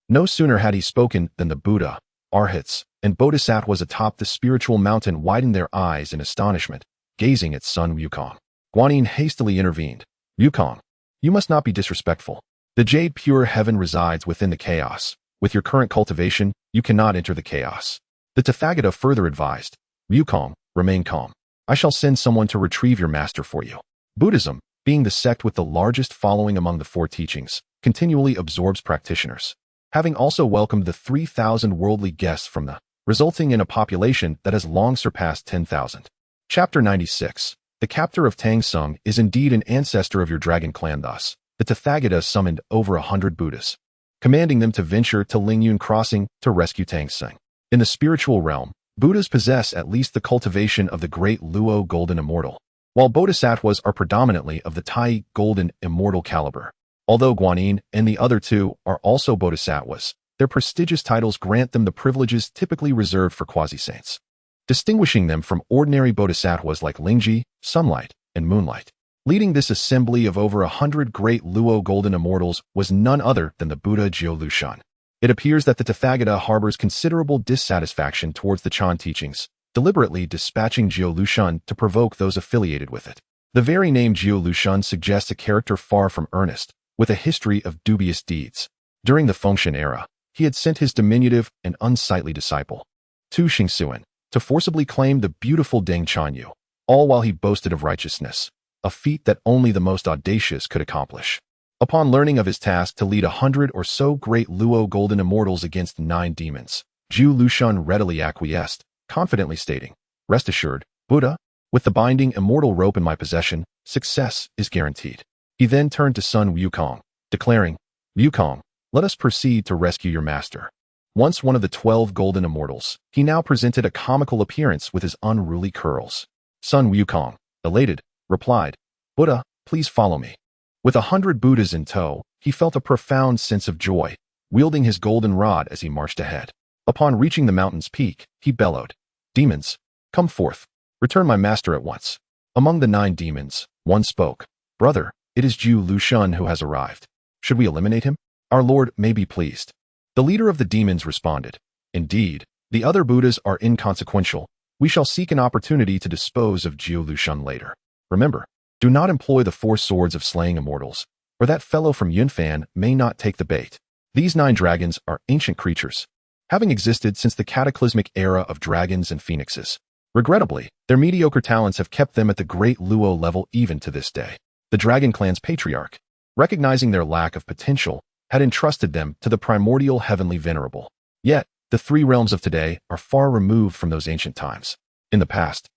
No sooner had he spoken than the Buddha, Arhats, and Bodhisattvas atop the spiritual mountain widened their eyes in astonishment, gazing at Sun Wukong. Guanyin hastily intervened. Wukong, you must not be disrespectful. The Jade Pure Heaven resides within the chaos. With your current cultivation, you cannot enter the chaos. The Tathagata further advised, Wukong, remain calm. I shall send someone to retrieve your master for you. Buddhism, being the sect with the largest following among the 4 teachings, continually absorbs practitioners, having also welcomed the 3,000 worldly guests from the, resulting in a population that has long surpassed 10,000. Chapter 96. The captor of Tang Sung is indeed an ancestor of your dragon clan. Thus, the Tathagata summoned over 100 Buddhas, commanding them to venture to Lingyun Crossing to rescue Tang Sung. In the spiritual realm, Buddhas possess at least the cultivation of the great Luo Golden Immortal, while Bodhisattvas are predominantly of the Tai Golden Immortal caliber. Although Guanyin and the other 2 are also Bodhisattvas, their prestigious titles grant them the privileges typically reserved for quasi-saints, distinguishing them from ordinary Bodhisattvas like Lingji, Sunlight, and Moonlight. Leading this assembly of over 100 great Luo Golden Immortals was none other than the Buddha Jie Lushan. It appears that the Tathagata harbors considerable dissatisfaction towards the Chan teachings, deliberately dispatching Jie Lushan to provoke those affiliated with it. The very name Jie Lushan suggests a character far from earnest, with a history of dubious deeds. During the Fengshen era, he had sent his diminutive and unsightly disciple, Tu Xingsuan, to forcibly claim the beautiful Deng Chanyu, all while he boasted of righteousness, a feat that only the most audacious could accomplish. Upon learning of his task to lead 100 or so great Luo Golden Immortals against 9 demons, Jie Lushan readily acquiesced, confidently stating, Rest assured, Buddha, with the binding immortal rope in my possession, success is guaranteed. He then turned to Sun Wukong, declaring, Wukong, let us proceed to rescue your master. Once one of the 12 Golden Immortals, he now presented a comical appearance with his unruly curls. Sun Wukong, elated, replied, Buddha, please follow me. With 100 Buddhas in tow, he felt a profound sense of joy, wielding his golden rod as he marched ahead. Upon reaching the mountain's peak, he bellowed, Demons, come forth. Return my master at once. Among the 9 demons, one spoke, Brother, it is Jie Lushan who has arrived. Should we eliminate him? Our Lord may be pleased. The leader of the demons responded, Indeed, the other Buddhas are inconsequential. We shall seek an opportunity to dispose of Jie Lushan later. Remember, do not employ the 4 swords of slaying immortals, or that fellow from Yunfan may not take the bait. These 9 dragons are ancient creatures, having existed since the cataclysmic era of dragons and phoenixes. Regrettably, their mediocre talents have kept them at the great Luo level even to this day. The Dragon Clan's patriarch, recognizing their lack of potential, had entrusted them to the primordial heavenly venerable. Yet, The three realms of today are far removed from those ancient times. In the past,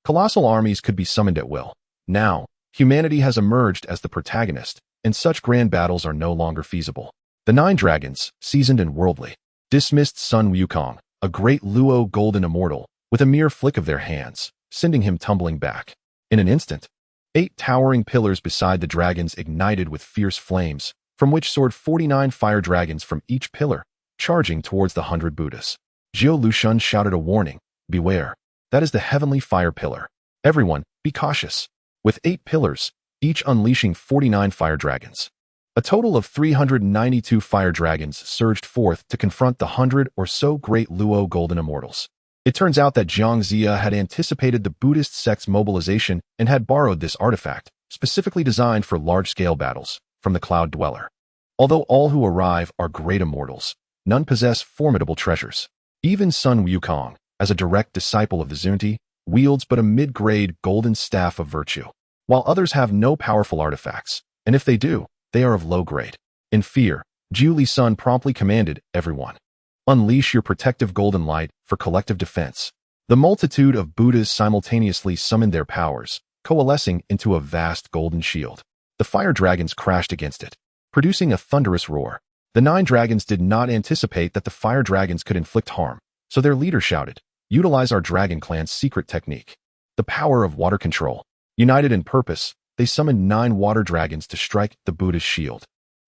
colossal armies could be summoned at will. Now, humanity has emerged as the protagonist, and such grand battles are no longer feasible. The nine dragons, seasoned and worldly, dismissed Sun Wukong, a great Luo golden immortal, with a mere flick of their hands, sending him tumbling back. In an instant, 8 towering pillars beside the dragons ignited with fierce flames, from which soared 49 fire dragons from each pillar, charging towards the 100 Buddhas. Jie Lushun shouted a warning, "Beware, that is the heavenly fire pillar. Everyone, be cautious." With 8 pillars, each unleashing 49 fire dragons. A total of 392 fire dragons surged forth to confront the 100 or so great Luo golden immortals. It turns out that Zhang Zia had anticipated the Buddhist sect's mobilization and had borrowed this artifact, specifically designed for large-scale battles, from the Cloud Dweller. Although all who arrive are great immortals, none possess formidable treasures. Even Sun Wukong, as a direct disciple of the Zunti, wields but a mid-grade golden staff of virtue, while others have no powerful artifacts, and if they do, they are of low grade. In fear, Jie Sun promptly commanded everyone, "Unleash your protective golden light for collective defense." The multitude of Buddhas simultaneously summoned their powers, coalescing into a vast golden shield. The fire dragons crashed against it, producing a thunderous roar. The 9 dragons did not anticipate that the fire dragons could inflict harm, so their leader shouted, "Utilize our dragon clan's secret technique, the power of water control." United in purpose, they summoned 9 water dragons to strike the Buddha's shield.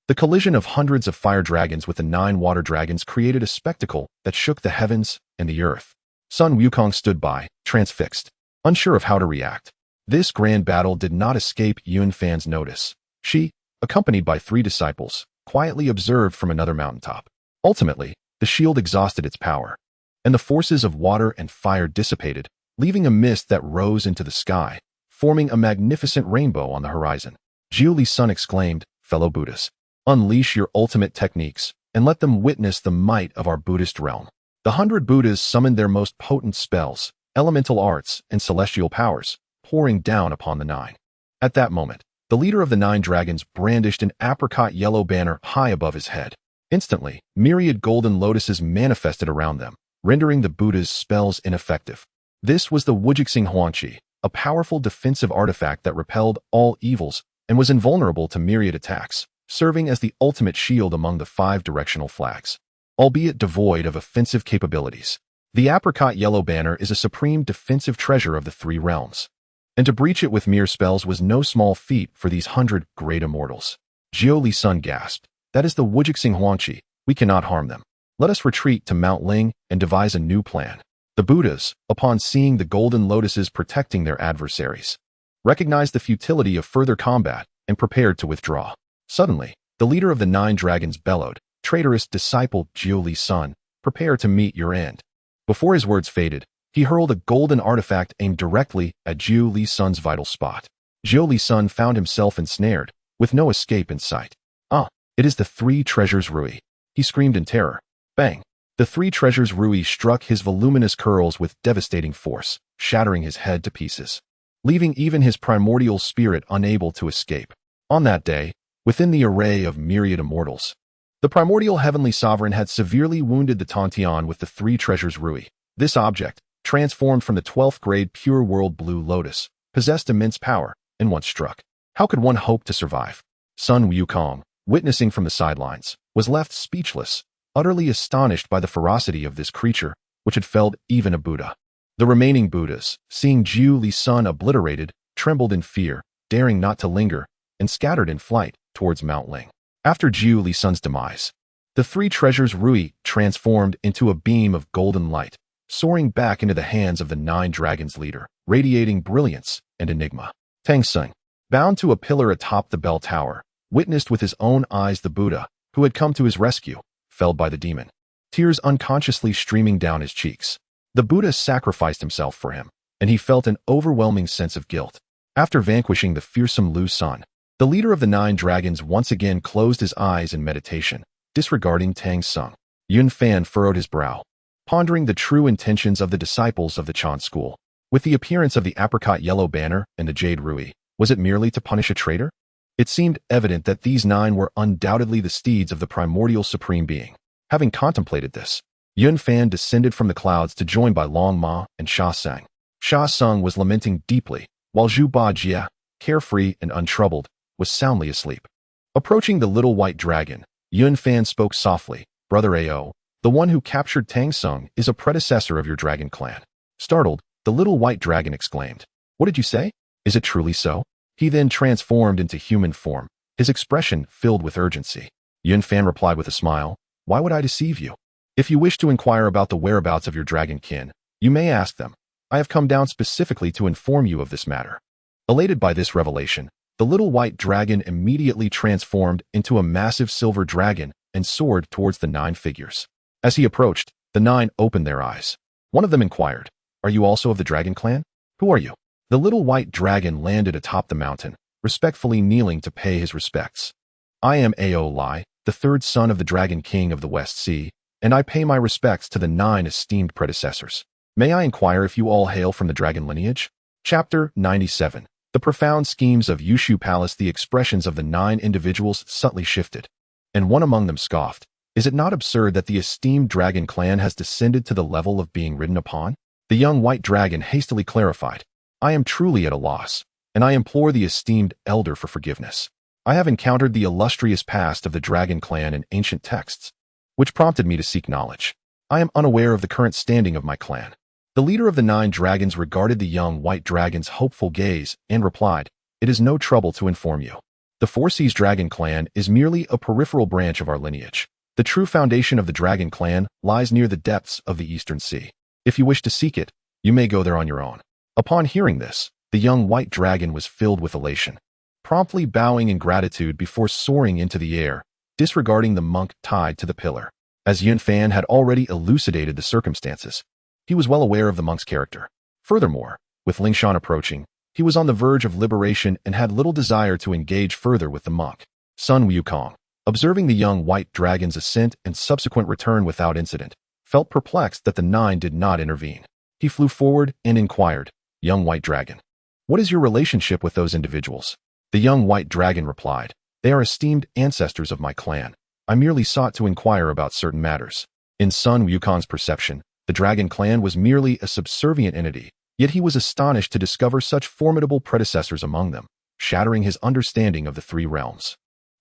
The collision of hundreds of fire dragons with the 9 water dragons created a spectacle that shook the heavens and the earth. Sun Wukong stood by, transfixed, unsure of how to react. This grand battle did not escape Yun Fan's notice. She, accompanied by 3 disciples, quietly observed from another mountaintop. Ultimately, the shield exhausted its power, and the forces of water and fire dissipated, leaving a mist that rose into the sky, forming a magnificent rainbow on the horizon. Jie Sun exclaimed, "Fellow Buddhas, unleash your ultimate techniques, and let them witness the might of our Buddhist realm." The 100 Buddhas summoned their most potent spells, elemental arts, and celestial powers, pouring down upon the 9. At that moment, the leader of the 9 dragons brandished an apricot yellow banner high above his head. Instantly, myriad golden lotuses manifested around them, rendering the Buddha's spells ineffective. This was the Wujixing Huangqi, a powerful defensive artifact that repelled all evils and was invulnerable to myriad attacks, serving as the ultimate shield among the 5 directional flags. Albeit devoid of offensive capabilities, the apricot yellow banner is a supreme defensive treasure of the 3 realms, and to breach it with mere spells was no small feat for these 100 great immortals. Jie Sun gasped, "That is the Wujixing Huangqi. We cannot harm them. Let us retreat to Mount Ling and devise a new plan." The Buddhas, upon seeing the golden lotuses protecting their adversaries, recognized the futility of further combat and prepared to withdraw. Suddenly, the leader of the 9 dragons bellowed, "Traitorous disciple Jie Sun, prepare to meet your end." Before his words faded, he hurled a golden artifact aimed directly at Jie Sun's vital spot. Jie Sun found himself ensnared, with no escape in sight. "Ah, it is the 3 treasures Rui," he screamed in terror. Bang! The 3 treasures Rui struck his voluminous curls with devastating force, shattering his head to pieces, leaving even his primordial spirit unable to escape. On that day, within the array of myriad immortals, the primordial heavenly sovereign had severely wounded the Tantian with the 3 treasures Rui. This object, transformed from the 12th grade pure world blue lotus, possessed immense power, and once struck, how could one hope to survive? Sun Wukong, witnessing from the sidelines, was left speechless, utterly astonished by the ferocity of this creature, which had felled even a Buddha. The remaining Buddhas, seeing Jie Sun obliterated, trembled in fear, daring not to linger, and scattered in flight towards Mount Ling. After Jie Sun's demise, the 3 treasures Rui transformed into a beam of golden light, soaring back into the hands of the 9 dragons leader, radiating brilliance and enigma. Tang Sung, bound to a pillar atop the bell tower, witnessed with his own eyes the Buddha, who had come to his rescue, felled by the demon, tears unconsciously streaming down his cheeks. The Buddha sacrificed himself for him, and he felt an overwhelming sense of guilt. After vanquishing the fearsome Lu Sun, the leader of the 9 dragons once again closed his eyes in meditation, disregarding Tang Sung. Yun Fan furrowed his brow, pondering the true intentions of the disciples of the Chan school. With the appearance of the apricot yellow banner and the jade Rui, was it merely to punish a traitor? It seemed evident that these 9 were undoubtedly the steeds of the primordial supreme being. Having contemplated this, Yun Fan descended from the clouds to join by Long Ma and Sha Sang. Sha Sung was lamenting deeply, while Zhu Ba Jie, carefree and untroubled, was soundly asleep. Approaching the little white dragon, Yun Fan spoke softly, "Brother Ao, the one who captured Tang Sung is a predecessor of your dragon clan." Startled, the little white dragon exclaimed, "What did you say? Is it truly so?" He then transformed into human form, his expression filled with urgency. Yun Fan replied with a smile, "Why would I deceive you? If you wish to inquire about the whereabouts of your dragon kin, you may ask them. I have come down specifically to inform you of this matter." Elated by this revelation, the little white dragon immediately transformed into a massive silver dragon and soared towards the 9 figures. As he approached, the 9 opened their eyes. One of them inquired, "Are you also of the dragon clan? Who are you?" The little white dragon landed atop the mountain, respectfully kneeling to pay his respects. "I am Ao Lai, the 3rd son of the Dragon King of the West Sea, and I pay my respects to the 9 esteemed predecessors. May I inquire if you all hail from the dragon lineage?" Chapter 97. The profound schemes of Yushu Palace. The expressions of the 9 individuals subtly shifted, and one among them scoffed, "Is it not absurd that the esteemed dragon clan has descended to the level of being ridden upon?" The young white dragon hastily clarified, "I am truly at a loss, and I implore the esteemed elder for forgiveness. I have encountered the illustrious past of the dragon clan in ancient texts, which prompted me to seek knowledge. I am unaware of the current standing of my clan." The leader of the 9 dragons regarded the young white dragon's hopeful gaze and replied, "It is no trouble to inform you. The Four Seas Dragon Clan is merely a peripheral branch of our lineage. The true foundation of the dragon clan lies near the depths of the Eastern Sea. If you wish to seek it, you may go there on your own." Upon hearing this, the young white dragon was filled with elation, promptly bowing in gratitude before soaring into the air, disregarding the monk tied to the pillar. As Yun Fan had already elucidated the circumstances, he was well aware of the monk's character. Furthermore, with Lingshan approaching, he was on the verge of liberation and had little desire to engage further with the monk. Sun Wukong, observing the young white dragon's ascent and subsequent return without incident, felt perplexed that the 9 did not intervene. He flew forward and inquired, "Young white dragon, what is your relationship with those individuals?" The young white dragon replied, "They are esteemed ancestors of my clan. I merely sought to inquire about certain matters." In Sun Wukong's perception, the dragon clan was merely a subservient entity, yet he was astonished to discover such formidable predecessors among them, shattering his understanding of the 3 realms.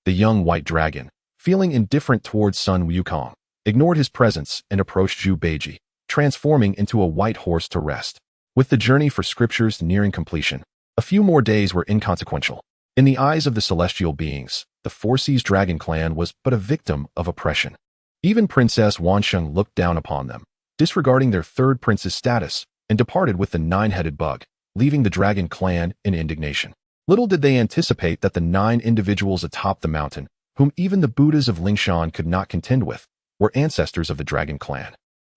The young white dragon, feeling indifferent towards Sun Wukong, ignored his presence and approached Zhu Beiji, transforming into a white horse to rest. With the journey for scriptures nearing completion, a few more days were inconsequential. In the eyes of the celestial beings, the Four Seas Dragon Clan was but a victim of oppression. Even Princess Wansheng looked down upon them, disregarding their 3rd prince's status, and departed with the 9-headed bug, leaving the Dragon Clan in indignation. Little did they anticipate that the 9 individuals atop the mountain, whom even the Buddhas of Lingshan could not contend with, were ancestors of the Dragon Clan.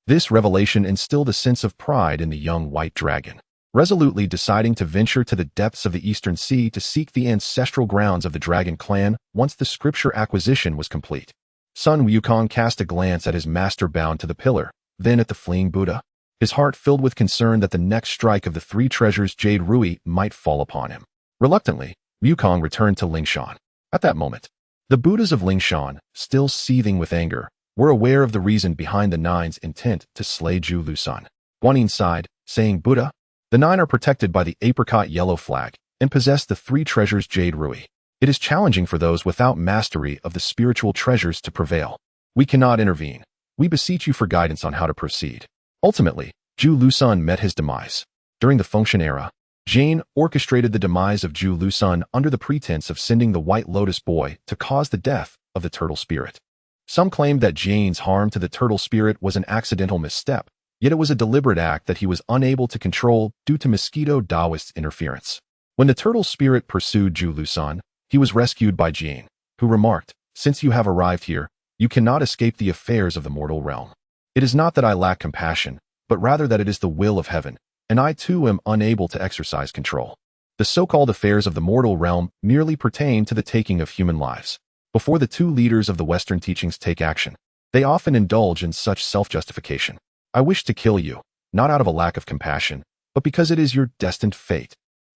This revelation instilled a sense of pride in the young white dragon, resolutely deciding to venture to the depths of the Eastern Sea to seek the ancestral grounds of the Dragon Clan once the scripture acquisition was complete. Sun Wukong cast a glance at his master bound to the pillar, then at the fleeing Buddha, his heart filled with concern that the next strike of the 3 treasures Jade Rui might fall upon him. Reluctantly, Wukong returned to Lingshan. At that moment, the Buddhas of Lingshan, still seething with anger, were aware of the reason behind the 9's intent to slay Zhu Lusun. Guanyin sighed, saying, "Buddha, the 9 are protected by the apricot yellow flag and possess the 3 treasures Jade Rui. It is challenging for those without mastery of the spiritual treasures to prevail. We cannot intervene. We beseech you for guidance on how to proceed." Ultimately, Zhu Lusun met his demise. During the Fengshen era, Jane orchestrated the demise of Zhu Lusun under the pretense of sending the White Lotus boy to cause the death of the turtle spirit. Some claimed that Jane's harm to the turtle spirit was an accidental misstep, yet it was a deliberate act that he was unable to control due to Mosquito Taoist's interference. When the turtle spirit pursued Zhu Lusun, he was rescued by Jane, who remarked, "Since you have arrived here, you cannot escape the affairs of the mortal realm. It is not that I lack compassion, but rather that it is the will of heaven, and I too am unable to exercise control. The so-called affairs of the mortal realm merely pertain to the taking of human lives. Before the 2 leaders of the Western teachings take action, they often indulge in such self-justification. I wish to kill you, not out of a lack of compassion, but because it is your destined fate."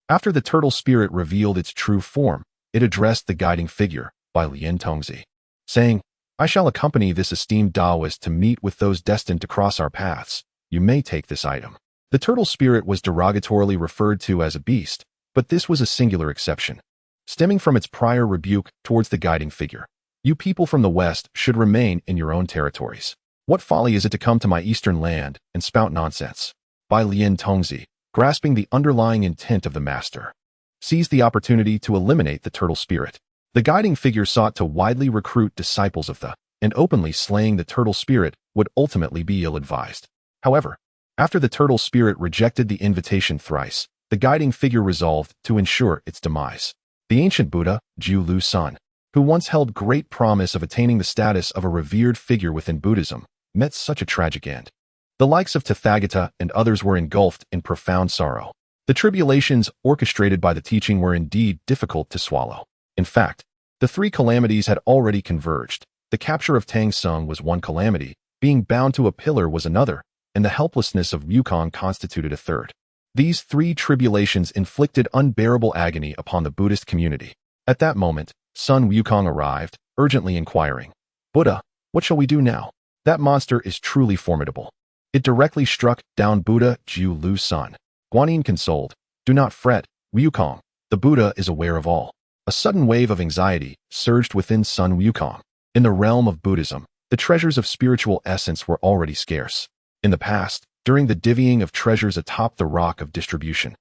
After the turtle spirit revealed its true form, it addressed the guiding figure, by Lian Tongzi, saying, I shall accompany this esteemed Taoist to meet with those destined to cross our paths. You may take this item. The turtle spirit was derogatorily referred to as a beast, but this was a singular exception, stemming from its prior rebuke towards the guiding figure. You people from the West should remain in your own territories. What folly is it to come to my eastern land and spout nonsense? By Lin Tongzi, grasping the underlying intent of the master, seized the opportunity to eliminate the turtle spirit. The guiding figure sought to widely recruit disciples of the, and openly slaying the turtle spirit would ultimately be ill-advised. However, after the turtle spirit rejected the invitation thrice, the guiding figure resolved to ensure its demise. The ancient Buddha, Jiu Lu San, who once held great promise of attaining the status of a revered figure within Buddhism, met such a tragic end. The likes of Tathagata and others were engulfed in profound sorrow. The tribulations orchestrated by the teaching were indeed difficult to swallow. In fact, the three calamities had already converged. The capture of Tang Sung was one calamity, being bound to a pillar was another, and the helplessness of Wukong constituted a third. These three tribulations inflicted unbearable agony upon the Buddhist community. At that moment, Sun Wukong arrived, urgently inquiring, "Buddha, what shall we do now? That monster is truly formidable." It directly struck down Buddha Jiu Lu San. Guanyin consoled, "Do not fret, Wukong, the Buddha is aware of all." A sudden wave of anxiety surged within Sun Wukong. In the realm of Buddhism, the treasures of spiritual essence were already scarce. In the past, during the divvying of treasures atop the rock of distribution,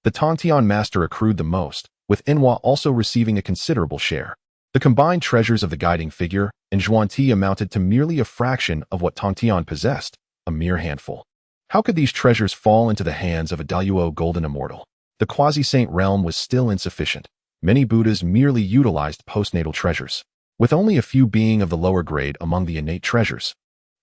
the Tongtian master accrued the most, with Enhua also receiving a considerable share. The combined treasures of the guiding figure and Zhuanti amounted to merely a fraction of what Tongtian possessed, a mere handful. How could these treasures fall into the hands of a Daluo golden immortal? The quasi-saint realm was still insufficient. Many Buddhas merely utilized postnatal treasures, with only a few being of the lower grade among the innate treasures.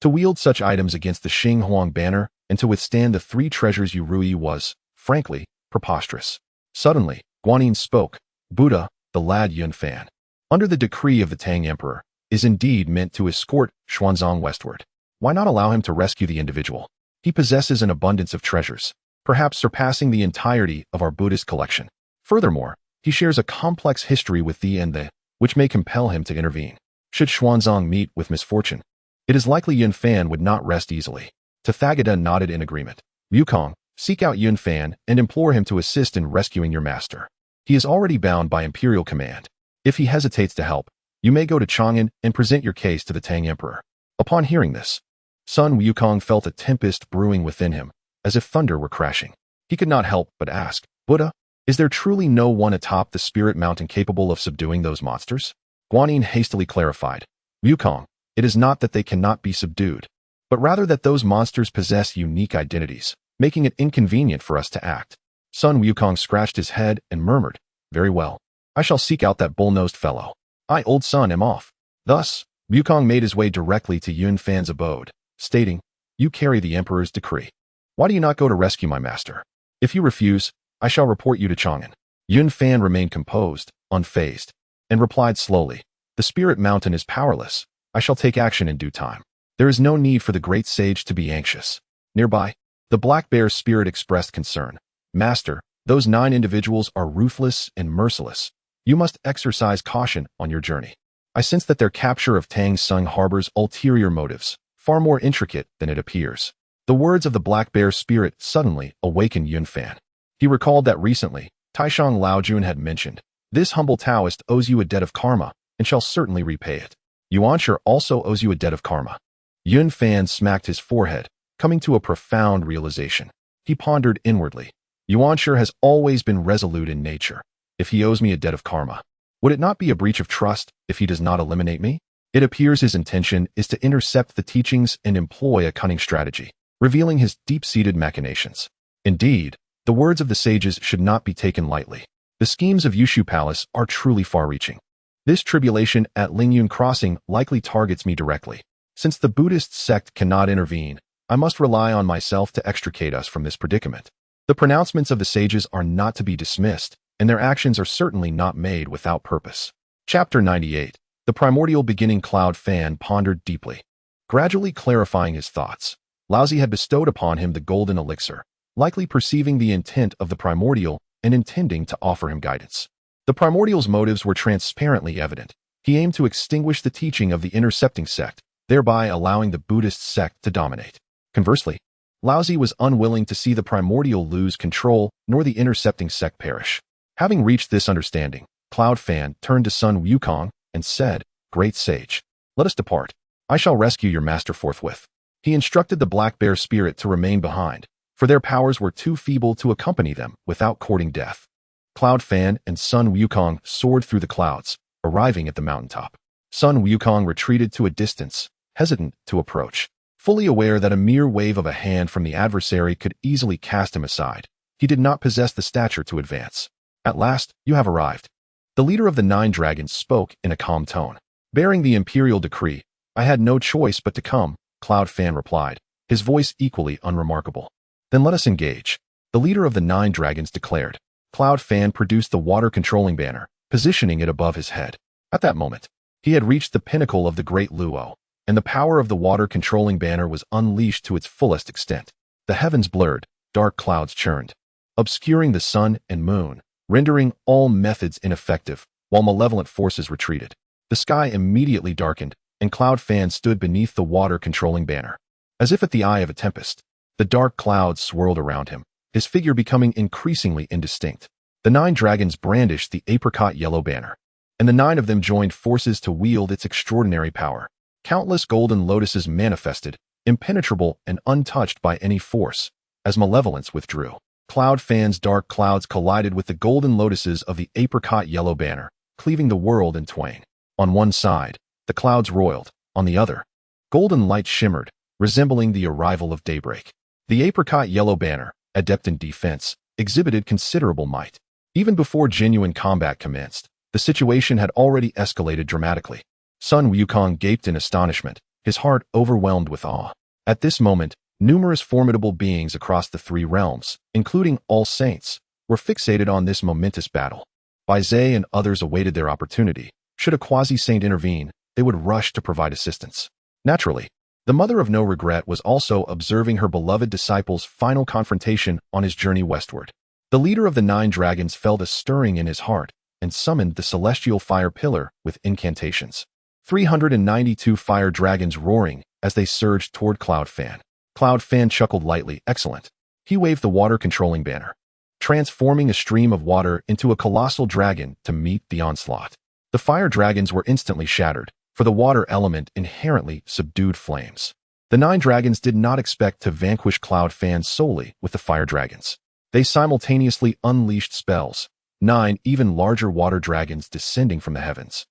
To wield such items against the Huanghuang banner and to withstand the three treasures Yurui was, frankly, preposterous. Suddenly, Guanyin spoke, "Buddha, the lad Yunfan, under the decree of the Tang Emperor, is indeed meant to escort Xuanzang westward. Why not allow him to rescue the individual? He possesses an abundance of treasures, perhaps surpassing the entirety of our Buddhist collection. Furthermore, he shares a complex history with thee and the, which may compel him to intervene. Should Xuanzang meet with misfortune, it is likely Yunfan would not rest easily." Tathagata nodded in agreement. "Wukong, seek out Yunfan and implore him to assist in rescuing your master. He is already bound by imperial command. If he hesitates to help, you may go to Chang'an and present your case to the Tang Emperor." Upon hearing this, Sun Wukong felt a tempest brewing within him, as if thunder were crashing. He could not help but ask, "Buddha, is there truly no one atop the spirit mountain capable of subduing those monsters?" Guanyin hastily clarified, "Wukong, it is not that they cannot be subdued, but rather that those monsters possess unique identities, making it inconvenient for us to act." Sun Wukong scratched his head and murmured, "Very well. I shall seek out that bull-nosed fellow. I, old Sun, am off." Thus, Wukong made his way directly to Yunfan's abode, stating, "You carry the Emperor's decree. Why do you not go to rescue my master? If you refuse, I shall report you to Chang'an." Yunfan remained composed, unfazed, and replied slowly, "The spirit mountain is powerless. I shall take action in due time. There is no need for the great sage to be anxious." Nearby, the black bear's spirit expressed concern. "Master, those 9 individuals are ruthless and merciless. You must exercise caution on your journey. I sense that their capture of Tang Sung harbors ulterior motives, far more intricate than it appears." The words of the black bear spirit suddenly awakened Yunfan. He recalled that recently, Taishang Laojun had mentioned, "This humble Taoist owes you a debt of karma, and shall certainly repay it. Yuanshi also owes you a debt of karma." Yunfan smacked his forehead, coming to a profound realization. He pondered inwardly. Yuanshi has always been resolute in nature. If he owes me a debt of karma, would it not be a breach of trust if he does not eliminate me? It appears his intention is to intercept the teachings and employ a cunning strategy, revealing his deep-seated machinations. Indeed, the words of the sages should not be taken lightly. The schemes of Yushu Palace are truly far-reaching. This tribulation at Lingyun Crossing likely targets me directly. Since the Buddhist sect cannot intervene, I must rely on myself to extricate us from this predicament. The pronouncements of the sages are not to be dismissed, and their actions are certainly not made without purpose. Chapter 98. The primordial beginning. Cloud Fan pondered deeply. Gradually clarifying his thoughts, Laozi had bestowed upon him the golden elixir, likely perceiving the intent of the primordial and intending to offer him guidance. The primordial's motives were transparently evident. He aimed to extinguish the teaching of the intercepting sect, thereby allowing the Buddhist sect to dominate. Conversely, Laozi was unwilling to see the Primordial lose control nor the intercepting sect perish. Having reached this understanding, Cloud Fan turned to Sun Wukong and said, "Great sage, let us depart. I shall rescue your master forthwith." He instructed the Black Bear spirit to remain behind, for their powers were too feeble to accompany them without courting death. Cloud Fan and Sun Wukong soared through the clouds, arriving at the mountaintop. Sun Wukong retreated to a distance, hesitant to approach. Fully aware that a mere wave of a hand from the adversary could easily cast him aside, he did not possess the stature to advance. "At last, you have arrived." The leader of the 9 dragons spoke in a calm tone. "Bearing the imperial decree, I had no choice but to come," Cloud Fan replied, his voice equally unremarkable. "Then let us engage," the leader of the 9 dragons declared. Cloud Fan produced the water-controlling banner, positioning it above his head. At that moment, he had reached the pinnacle of the Great Luo, and the power of the water-controlling banner was unleashed to its fullest extent. The heavens blurred, dark clouds churned, obscuring the sun and moon, rendering all methods ineffective, while malevolent forces retreated. The sky immediately darkened, and Cloud Fan stood beneath the water-controlling banner. As if at the eye of a tempest, the dark clouds swirled around him, his figure becoming increasingly indistinct. The 9 dragons brandished the apricot yellow banner, and the 9 of them joined forces to wield its extraordinary power. Countless golden lotuses manifested, impenetrable and untouched by any force, as malevolence withdrew. Cloud Fan's dark clouds collided with the golden lotuses of the apricot yellow banner, cleaving the world in twain. On one side, the clouds roiled; on the other, golden light shimmered, resembling the arrival of daybreak. The apricot yellow banner, adept in defense, exhibited considerable might. Even before genuine combat commenced, the situation had already escalated dramatically. Sun Wukong gaped in astonishment, his heart overwhelmed with awe. At this moment, numerous formidable beings across the 3 realms, including all saints, were fixated on this momentous battle. Jie and others awaited their opportunity. Should a quasi-saint intervene, they would rush to provide assistance. Naturally, the Mother of No Regret was also observing her beloved disciple's final confrontation on his journey westward. The leader of the 9 dragons felt a stirring in his heart and summoned the celestial fire pillar with incantations. 392 fire dragons roaring as they surged toward Cloud Fan. Cloud Fan chuckled lightly. "Excellent." He waved the water-controlling banner, transforming a stream of water into a colossal dragon to meet the onslaught. The fire dragons were instantly shattered, for the water element inherently subdued flames. The 9 dragons did not expect to vanquish Cloud Fan solely with the fire dragons. They simultaneously unleashed spells, 9 even larger water dragons descending from the heavens.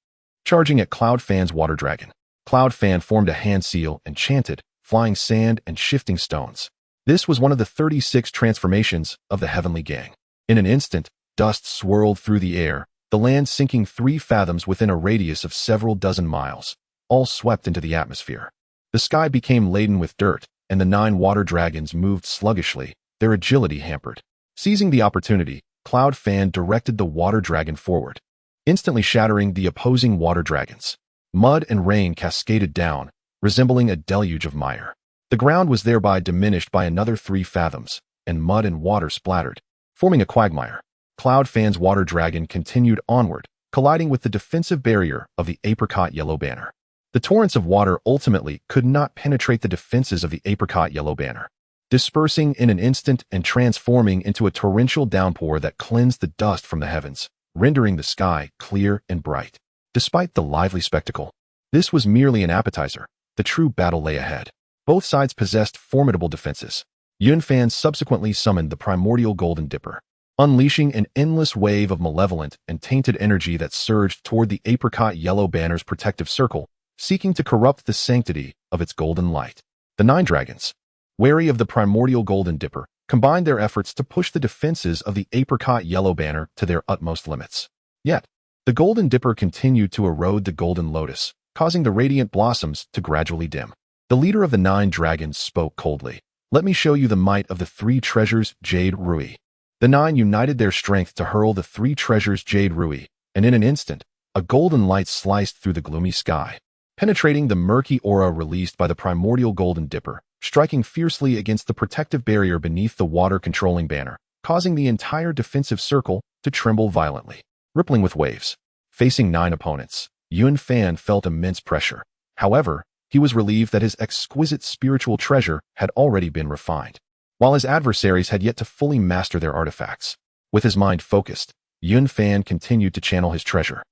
Charging at Cloud Fan's water dragon, Cloud Fan formed a hand seal and chanted, flying sand and shifting stones. This was one of the 36 transformations of the Heavenly Gang. In an instant, dust swirled through the air, the land sinking 3 fathoms within a radius of several dozen miles, all swept into the atmosphere. The sky became laden with dirt, and the 9 water dragons moved sluggishly, their agility hampered. Seizing the opportunity, Cloud Fan directed the water dragon forward, instantly shattering the opposing water dragons. Mud and rain cascaded down, resembling a deluge of mire. The ground was thereby diminished by another 3 fathoms, and mud and water splattered, forming a quagmire. Cloud Fan's water dragon continued onward, colliding with the defensive barrier of the apricot yellow banner. The torrents of water ultimately could not penetrate the defenses of the apricot yellow banner, dispersing in an instant and transforming into a torrential downpour that cleansed the dust from the heavens, rendering the sky clear and bright. Despite the lively spectacle, this was merely an appetizer. The true battle lay ahead. Both sides possessed formidable defenses. Yunfan subsequently summoned the primordial golden dipper, unleashing an endless wave of malevolent and tainted energy that surged toward the apricot yellow banner's protective circle, seeking to corrupt the sanctity of its golden light. The 9 dragons, wary of the primordial golden dipper, combined their efforts to push the defenses of the apricot yellow banner to their utmost limits. Yet, the golden dipper continued to erode the golden lotus, causing the radiant blossoms to gradually dim. The leader of the 9 dragons spoke coldly. "Let me show you the might of the 3 treasures Jade Rui." The 9 united their strength to hurl the 3 treasures Jade Rui, and in an instant, a golden light sliced through the gloomy sky, penetrating the murky aura released by the primordial golden dipper, striking fiercely against the protective barrier beneath the water-controlling banner, causing the entire defensive circle to tremble violently. Rippling with waves, facing 9 opponents, Yun Fan felt immense pressure. However, he was relieved that his exquisite spiritual treasure had already been refined, while his adversaries had yet to fully master their artifacts. With his mind focused, Yun Fan continued to channel his treasure,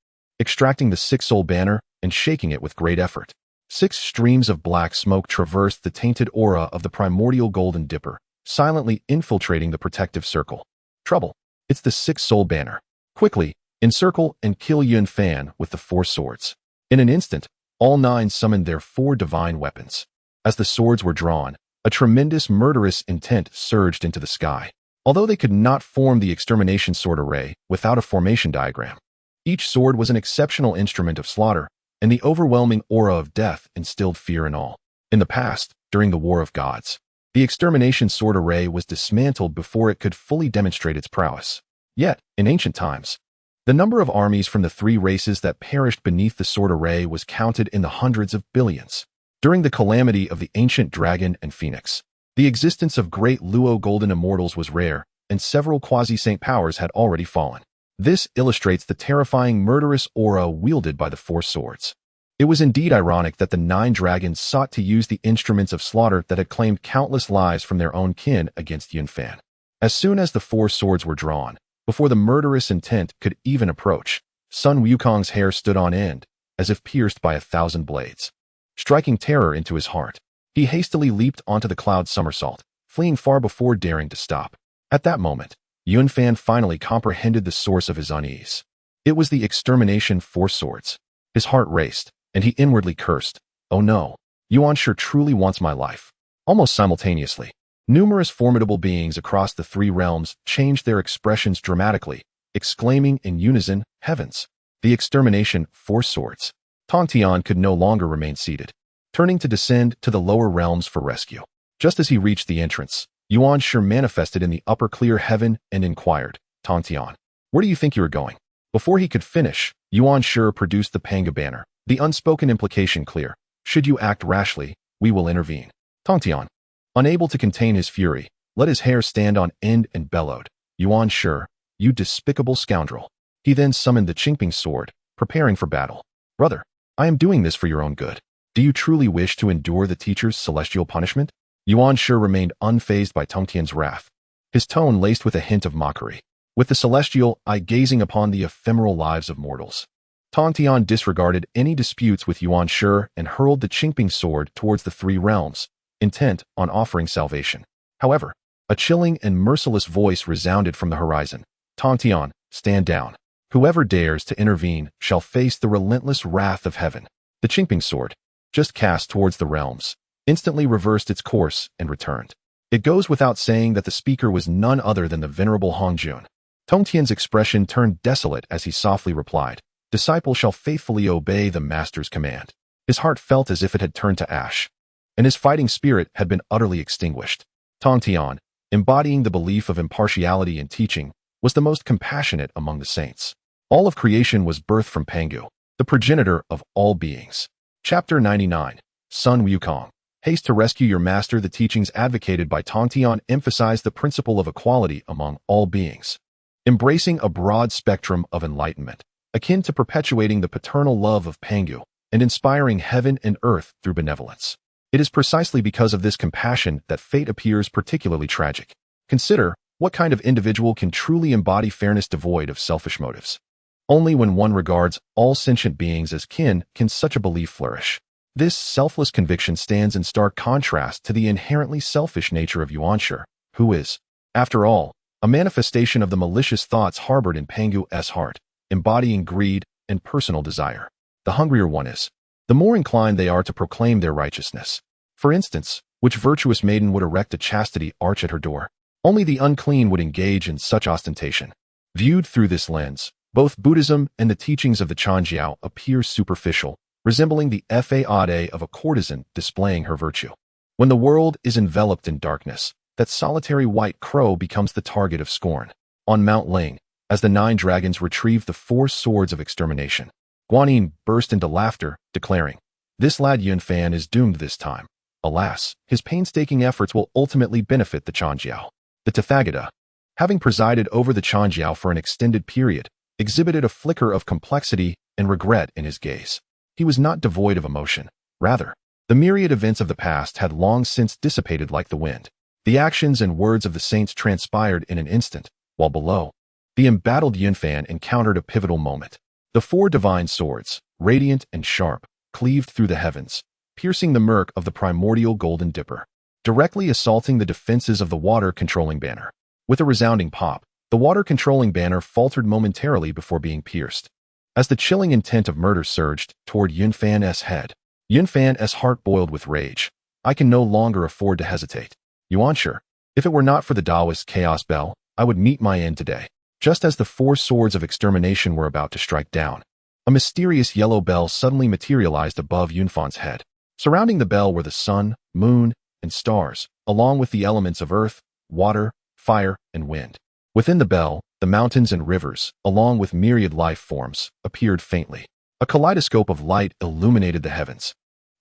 extracting the six-soul banner and shaking it with great effort. 6 streams of black smoke traversed the tainted aura of the primordial golden dipper, silently infiltrating the protective circle. Trouble. It's the 6-soul banner. Quickly, encircle and kill Yun Fan with the 4 swords. In an instant, all 9 summoned their 4 divine weapons. As the swords were drawn, a tremendous murderous intent surged into the sky. Although they could not form the extermination sword array without a formation diagram, each sword was an exceptional instrument of slaughter, and the overwhelming aura of death instilled fear in all. In the past, during the War of Gods, the extermination sword array was dismantled before it could fully demonstrate its prowess. Yet, in ancient times, the number of armies from the 3 races that perished beneath the sword array was counted in the hundreds of billions. During the calamity of the ancient dragon and phoenix, the existence of great Luo golden immortals was rare, and several quasi-saint powers had already fallen. This illustrates the terrifying murderous aura wielded by the 4 swords. It was indeed ironic that the 9 dragons sought to use the instruments of slaughter that had claimed countless lives from their own kin against Yun Fan. As soon as the 4 swords were drawn, before the murderous intent could even approach, Sun Wukong's hair stood on end, as if pierced by 1,000 blades, striking terror into his heart. He hastily leaped onto the cloud somersault, fleeing far before daring to stop. At that moment, Yun Fan finally comprehended the source of his unease. It was the extermination 4 swords. His heart raced, and he inwardly cursed, "Oh no, Yuan sure truly wants my life." Almost simultaneously, numerous formidable beings across the 3 realms changed their expressions dramatically, exclaiming in unison, "Heavens! The extermination 4 swords." Tong Tian could no longer remain seated, turning to descend to the lower realms for rescue. Just as he reached the entrance, Yuan Shi manifested in the upper clear heaven and inquired, "Tong Tian, where do you think you are going?" Before he could finish, Yuan Shi produced the Pangu banner, the unspoken implication clear: "Should you act rashly, we will intervene." Tong Tian, unable to contain his fury, let his hair stand on end and bellowed, "Yuan Shi, you despicable scoundrel." He then summoned the Qingping sword, preparing for battle. "Brother, I am doing this for your own good. Do you truly wish to endure the teacher's celestial punishment?" Yuan Shi remained unfazed by Tong Tian's wrath, his tone laced with a hint of mockery. With the celestial eye gazing upon the ephemeral lives of mortals, Tong Tian disregarded any disputes with Yuan Shi and hurled the Qingping sword towards the 3 realms, intent on offering salvation. However, a chilling and merciless voice resounded from the horizon. "Tong Tian, stand down. Whoever dares to intervene shall face the relentless wrath of heaven." The Qingping sword, just cast towards the realms, instantly reversed its course and returned. It goes without saying that the speaker was none other than the venerable Hongjun. Tong Tian's expression turned desolate as he softly replied, "Disciple shall faithfully obey the master's command." His heart felt as if it had turned to ash, and his fighting spirit had been utterly extinguished. Tong Tian, embodying the belief of impartiality in teaching, was the most compassionate among the saints. All of creation was birthed from Pangu, the progenitor of all beings. Chapter 99. Sun Wukong. Haste to rescue your master. The teachings advocated by Tong Tian emphasized the principle of equality among all beings, embracing a broad spectrum of enlightenment, akin to perpetuating the paternal love of Pangu and inspiring heaven and earth through benevolence. It is precisely because of this compassion that fate appears particularly tragic. Consider, what kind of individual can truly embody fairness devoid of selfish motives? Only when one regards all sentient beings as kin can such a belief flourish. This selfless conviction stands in stark contrast to the inherently selfish nature of Yuan Shi, who is, after all, a manifestation of the malicious thoughts harbored in Pangu's heart, embodying greed and personal desire. The hungrier one is, the more inclined they are to proclaim their righteousness. For instance, which virtuous maiden would erect a chastity arch at her door? Only the unclean would engage in such ostentation. Viewed through this lens, both Buddhism and the teachings of the Chanjiao appear superficial, resembling the fade of a courtesan displaying her virtue. When the world is enveloped in darkness, that solitary white crow becomes the target of scorn. On Mount Ling, as the 9 dragons retrieved the 4 swords of extermination, Guanyin burst into laughter, declaring, "This lad Yun Fan is doomed this time. Alas, his painstaking efforts will ultimately benefit the Chanjiao." The Tathagata, having presided over the Chanjiao for an extended period, exhibited a flicker of complexity and regret in his gaze. He was not devoid of emotion. Rather, the myriad events of the past had long since dissipated like the wind. The actions and words of the saints transpired in an instant, while below, the embattled Yunfan encountered a pivotal moment. The four divine swords, radiant and sharp, cleaved through the heavens, piercing the murk of the primordial golden dipper, directly assaulting the defenses of the water-controlling banner. With a resounding pop, the water-controlling banner faltered momentarily before being pierced. As the chilling intent of murder surged toward Yunfan's head, Yunfan's heart boiled with rage. I can no longer afford to hesitate. Yuanshi, if it were not for the Taoist chaos bell, I would meet my end today. Just as the four swords of extermination were about to strike down, a mysterious yellow bell suddenly materialized above Yunfan's head. Surrounding the bell were the sun, moon, and stars, along with the elements of earth, water, fire, and wind. Within the bell, the mountains and rivers, along with myriad life forms, appeared faintly. A kaleidoscope of light illuminated the heavens,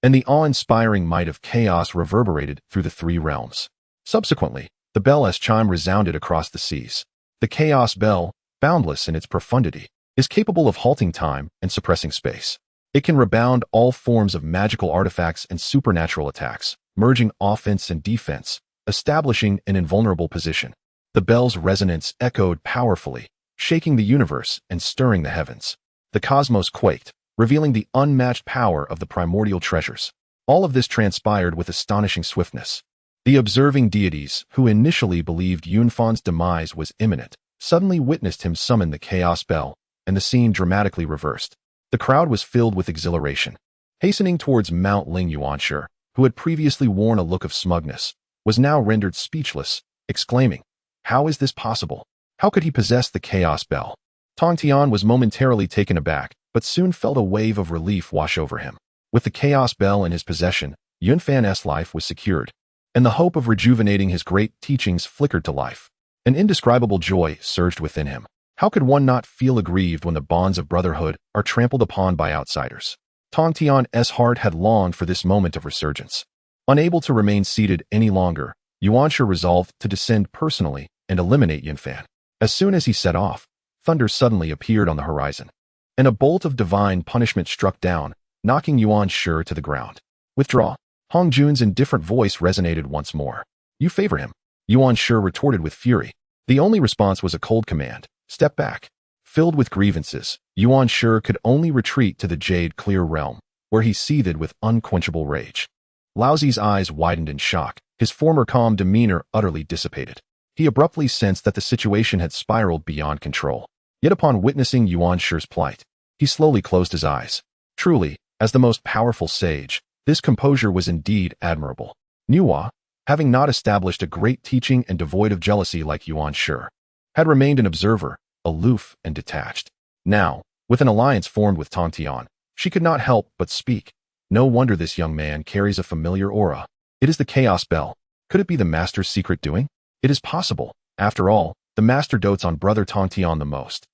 and the awe-inspiring might of chaos reverberated through the three realms. Subsequently, the bell's chime resounded across the seas. The chaos bell, boundless in its profundity, is capable of halting time and suppressing space. It can rebound all forms of magical artifacts and supernatural attacks, merging offense and defense, establishing an invulnerable position. The bell's resonance echoed powerfully, shaking the universe and stirring the heavens. The cosmos quaked, revealing the unmatched power of the primordial treasures. All of this transpired with astonishing swiftness. The observing deities, who initially believed Yunfan's demise was imminent, suddenly witnessed him summon the chaos bell, and the scene dramatically reversed. The crowd was filled with exhilaration. Hastening towards Mount Ling, Yuanshi, who had previously worn a look of smugness, was now rendered speechless, exclaiming, "How is this possible? How could he possess the chaos bell?" Tong Tian was momentarily taken aback, but soon felt a wave of relief wash over him. With the chaos bell in his possession, Yunfan's life was secured, and the hope of rejuvenating his great teachings flickered to life. An indescribable joy surged within him. How could one not feel aggrieved when the bonds of brotherhood are trampled upon by outsiders? Tong Tian's heart had longed for this moment of resurgence. Unable to remain seated any longer, Yuanshi resolved to descend personally and eliminate Yunfan. As soon as he set off, thunder suddenly appeared on the horizon, and a bolt of divine punishment struck down, knocking Yuanshi to the ground. "Withdraw." Hong Jun's indifferent voice resonated once more. "You favor him," Yuanshi retorted with fury. The only response was a cold command. "Step back." Filled with grievances, Yuanshi could only retreat to the Jade Clear realm, where he seethed with unquenchable rage. Laozi's eyes widened in shock, his former calm demeanor utterly dissipated. He abruptly sensed that the situation had spiraled beyond control. Yet upon witnessing Yuanshi's plight, he slowly closed his eyes. Truly, as the most powerful sage, this composure was indeed admirable. Nuwa, having not established a great teaching and devoid of jealousy like Yuanshi, had remained an observer, aloof and detached. Now, with an alliance formed with Tong Tian, she could not help but speak. "No wonder this young man carries a familiar aura. It is the chaos bell. Could it be the master's secret doing? It is possible. After all, the master dotes on brother Tong Tian the most."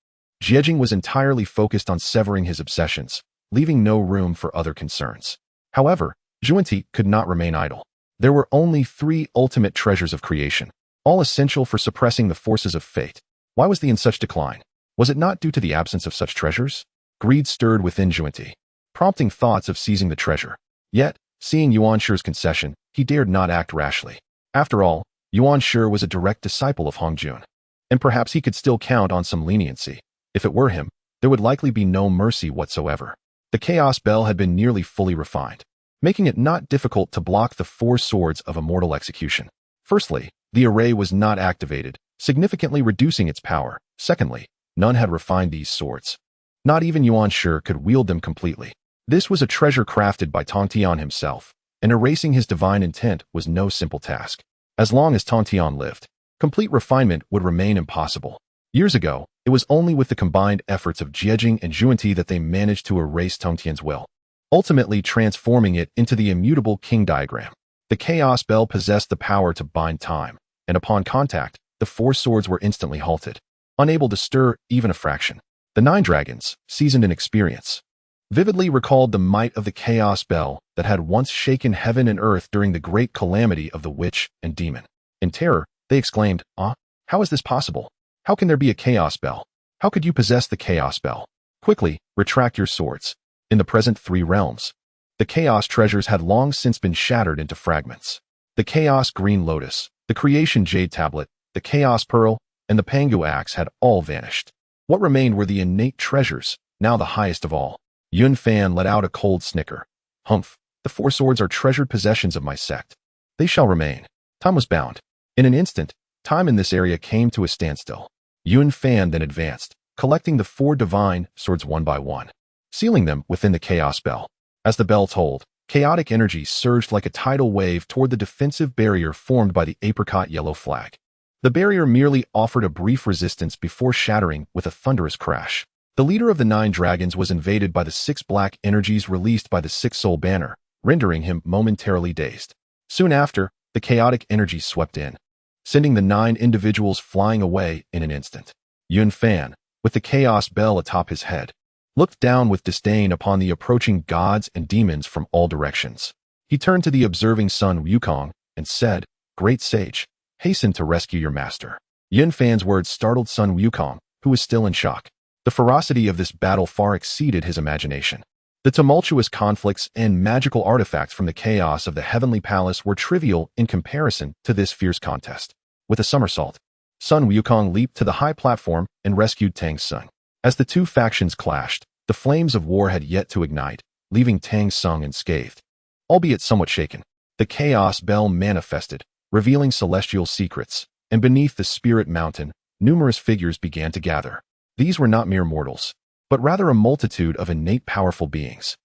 Jiejing was entirely focused on severing his obsessions, leaving no room for other concerns. However, Zhuanti could not remain idle. There were only 3 ultimate treasures of creation, all essential for suppressing the forces of fate. Why was he in such decline? Was it not due to the absence of such treasures? Greed stirred within Zhuanti, prompting thoughts of seizing the treasure. Yet, seeing Yuanshi's concession, he dared not act rashly. After all, Yuanshi was a direct disciple of Hong Jun, and perhaps he could still count on some leniency. If it were him, there would likely be no mercy whatsoever. The chaos bell had been nearly fully refined, making it not difficult to block the 4 swords of immortal execution. Firstly, the array was not activated, significantly reducing its power. Secondly, none had refined these swords. Not even Yuanshi could wield them completely. This was a treasure crafted by Tong Tian himself, and erasing his divine intent was no simple task. As long as Tong Tian lived, complete refinement would remain impossible. Years ago, it was only with the combined efforts of Jiejing and Zhuanti that they managed to erase Tong Tian's will, ultimately transforming it into the immutable king diagram. The chaos bell possessed the power to bind time, and upon contact, the 4 swords were instantly halted, unable to stir even a fraction. The 9 dragons, seasoned in experience, vividly recalled the might of the chaos bell that had once shaken heaven and earth during the great calamity of the witch and demon. In terror, they exclaimed, "Ah, how is this possible? How can there be a chaos bell?" How could you possess the Chaos Bell? Quickly, retract your swords. In the present 3 realms, the Chaos treasures had long since been shattered into fragments. The Chaos Green Lotus, the Creation Jade Tablet, the Chaos Pearl, and the Pangu Axe had all vanished. What remained were the innate treasures, now the highest of all. Yun Fan let out a cold snicker. Humph, the 4 swords are treasured possessions of my sect. They shall remain. Time was bound. In an instant, time in this area came to a standstill. Yun Fan then advanced, collecting the 4 divine swords one by one, sealing them within the Chaos Bell. As the bell tolled, chaotic energy surged like a tidal wave toward the defensive barrier formed by the apricot yellow flag. The barrier merely offered a brief resistance before shattering with a thunderous crash. The leader of the 9 dragons was invaded by the 6 black energies released by the 6 soul banner, rendering him momentarily dazed. Soon after, the chaotic energy swept in, sending the 9 individuals flying away in an instant. Yun Fan, with the Chaos Bell atop his head, looked down with disdain upon the approaching gods and demons from all directions. He turned to the observing Sun Wukong and said, "Great sage, hasten to rescue your master." Yun Fan's words startled Sun Wukong, who was still in shock. The ferocity of this battle far exceeded his imagination. The tumultuous conflicts and magical artifacts from the chaos of the Heavenly Palace were trivial in comparison to this fierce contest. With a somersault, Sun Wukong leaped to the high platform and rescued Tang Sung. As the 2 factions clashed, the flames of war had yet to ignite, leaving Tang Sung unscathed. Albeit somewhat shaken, the Chaos Bell manifested, revealing celestial secrets, and beneath the Spirit Mountain, numerous figures began to gather. These were not mere mortals, but rather a multitude of innate powerful beings.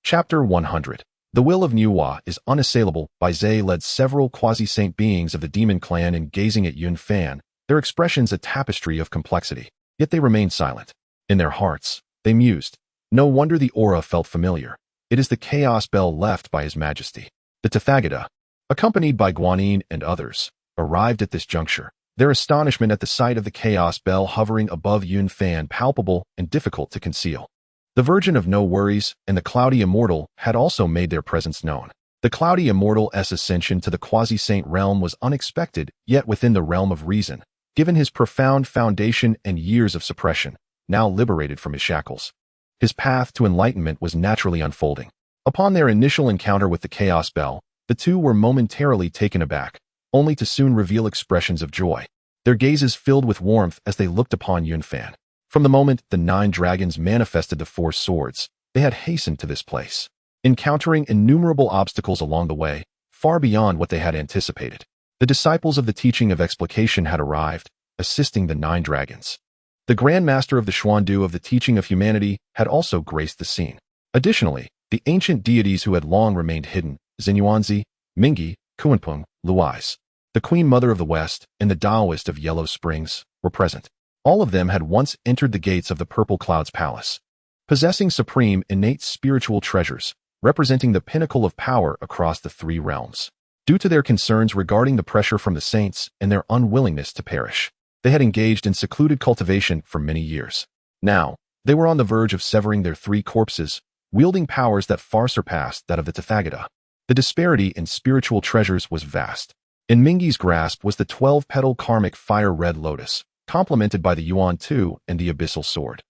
Chapter 100. The will of Nuwa is unassailable. Bai Zhe led several quasi-saint beings of the demon clan in gazing at Yun Fan, their expressions a tapestry of complexity. Yet they remained silent. In their hearts, they mused. No wonder the aura felt familiar. It is the Chaos Bell left by His Majesty. The Tathagata, accompanied by Guanyin and others, arrived at this juncture, their astonishment at the sight of the Chaos Bell hovering above Yun Fan palpable and difficult to conceal. The Virgin of No Worries and the Cloudy Immortal had also made their presence known. The Cloudy Immortal's ascension to the quasi-saint realm was unexpected, yet within the realm of reason, given his profound foundation and years of suppression, now liberated from his shackles. His path to enlightenment was naturally unfolding. Upon their initial encounter with the Chaos Bell, the 2 were momentarily taken aback, only to soon reveal expressions of joy. Their gazes filled with warmth as they looked upon Yun Fan. From the moment the 9 dragons manifested the 4 swords, they had hastened to this place, encountering innumerable obstacles along the way, far beyond what they had anticipated. The disciples of the teaching of explication had arrived, assisting the 9 dragons. The Grand Master of the Xuandu of the teaching of humanity had also graced the scene. Additionally, the ancient deities who had long remained hidden, Xinyuanzi, Mingi, Kuanpeng, Luais, the Queen Mother of the West, and the Taoist of Yellow Springs, were present. All of them had once entered the gates of the Purple Cloud's palace, possessing supreme innate spiritual treasures, representing the pinnacle of power across the 3 realms. Due to their concerns regarding the pressure from the saints and their unwillingness to perish, they had engaged in secluded cultivation for many years. Now, they were on the verge of severing their 3 corpses, wielding powers that far surpassed that of the Tathagata. The disparity in spiritual treasures was vast. In Mingi's grasp was the 12-petal karmic fire-red lotus, complemented by the Yuan Tu and the abyssal sword,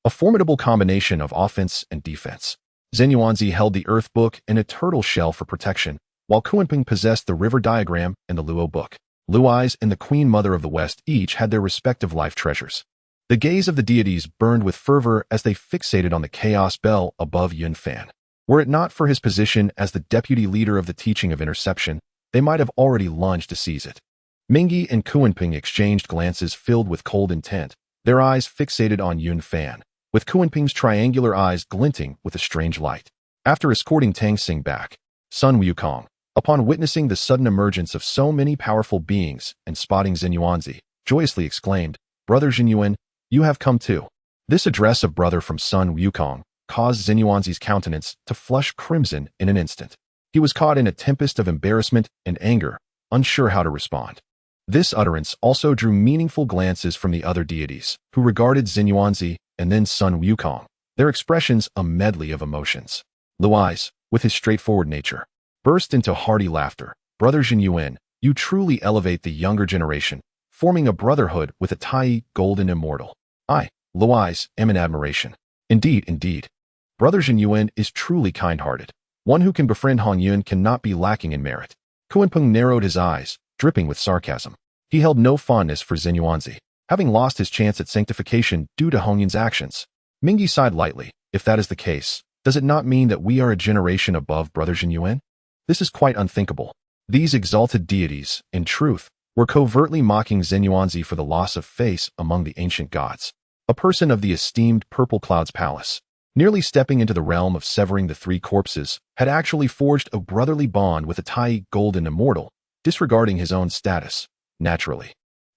a formidable combination of offense and defense. Xinyuanzi held the earth book and a turtle shell for protection, while Kuanpeng possessed the river diagram and the Luo book. Luais and the Queen Mother of the West each had their respective life treasures. The gaze of the deities burned with fervor as they fixated on the Chaos Bell above Yun Fan. Were it not for his position as the deputy leader of the teaching of interception, they might have already lunged to seize it. Mingi and Kuanpeng exchanged glances filled with cold intent, their eyes fixated on Yun Fan, with Kuanpeng's triangular eyes glinting with a strange light. After escorting Tang Xing back, Sun Wukong, upon witnessing the sudden emergence of so many powerful beings and spotting Xinyuanzi, joyously exclaimed, "Brother Xinyuan, you have come too." This address of brother from Sun Wukong caused Xinyuanzi's countenance to flush crimson in an instant. He was caught in a tempest of embarrassment and anger, unsure how to respond. This utterance also drew meaningful glances from the other deities, who regarded Xinyuanzi and then Sun Wukong, their expressions a medley of emotions. Luais, with his straightforward nature, burst into hearty laughter. "Brother Xinyuan, you truly elevate the younger generation, forming a brotherhood with a Tai golden immortal." "I, Low eyes emanate admiration. Indeed, indeed. Brother Zhen Yuan is truly kind-hearted. One who can befriend Hong Yun cannot be lacking in merit. Kunpeng narrowed his eyes, dripping with sarcasm. He held no fondness for Zhen Yuanzi, having lost his chance at sanctification due to Hong Yun's actions. Mingyi sighed lightly. If that is the case, does it not mean that we are a generation above Brother Zhen Yuan? This is quite unthinkable. These exalted deities, in truth, were covertly mocking Zhen Yuanzi for the loss of face among the ancient gods. A person of the esteemed Purple Cloud's palace, nearly stepping into the realm of severing the three corpses, had actually forged a brotherly bond with a Tai golden immortal, disregarding his own status. Naturally,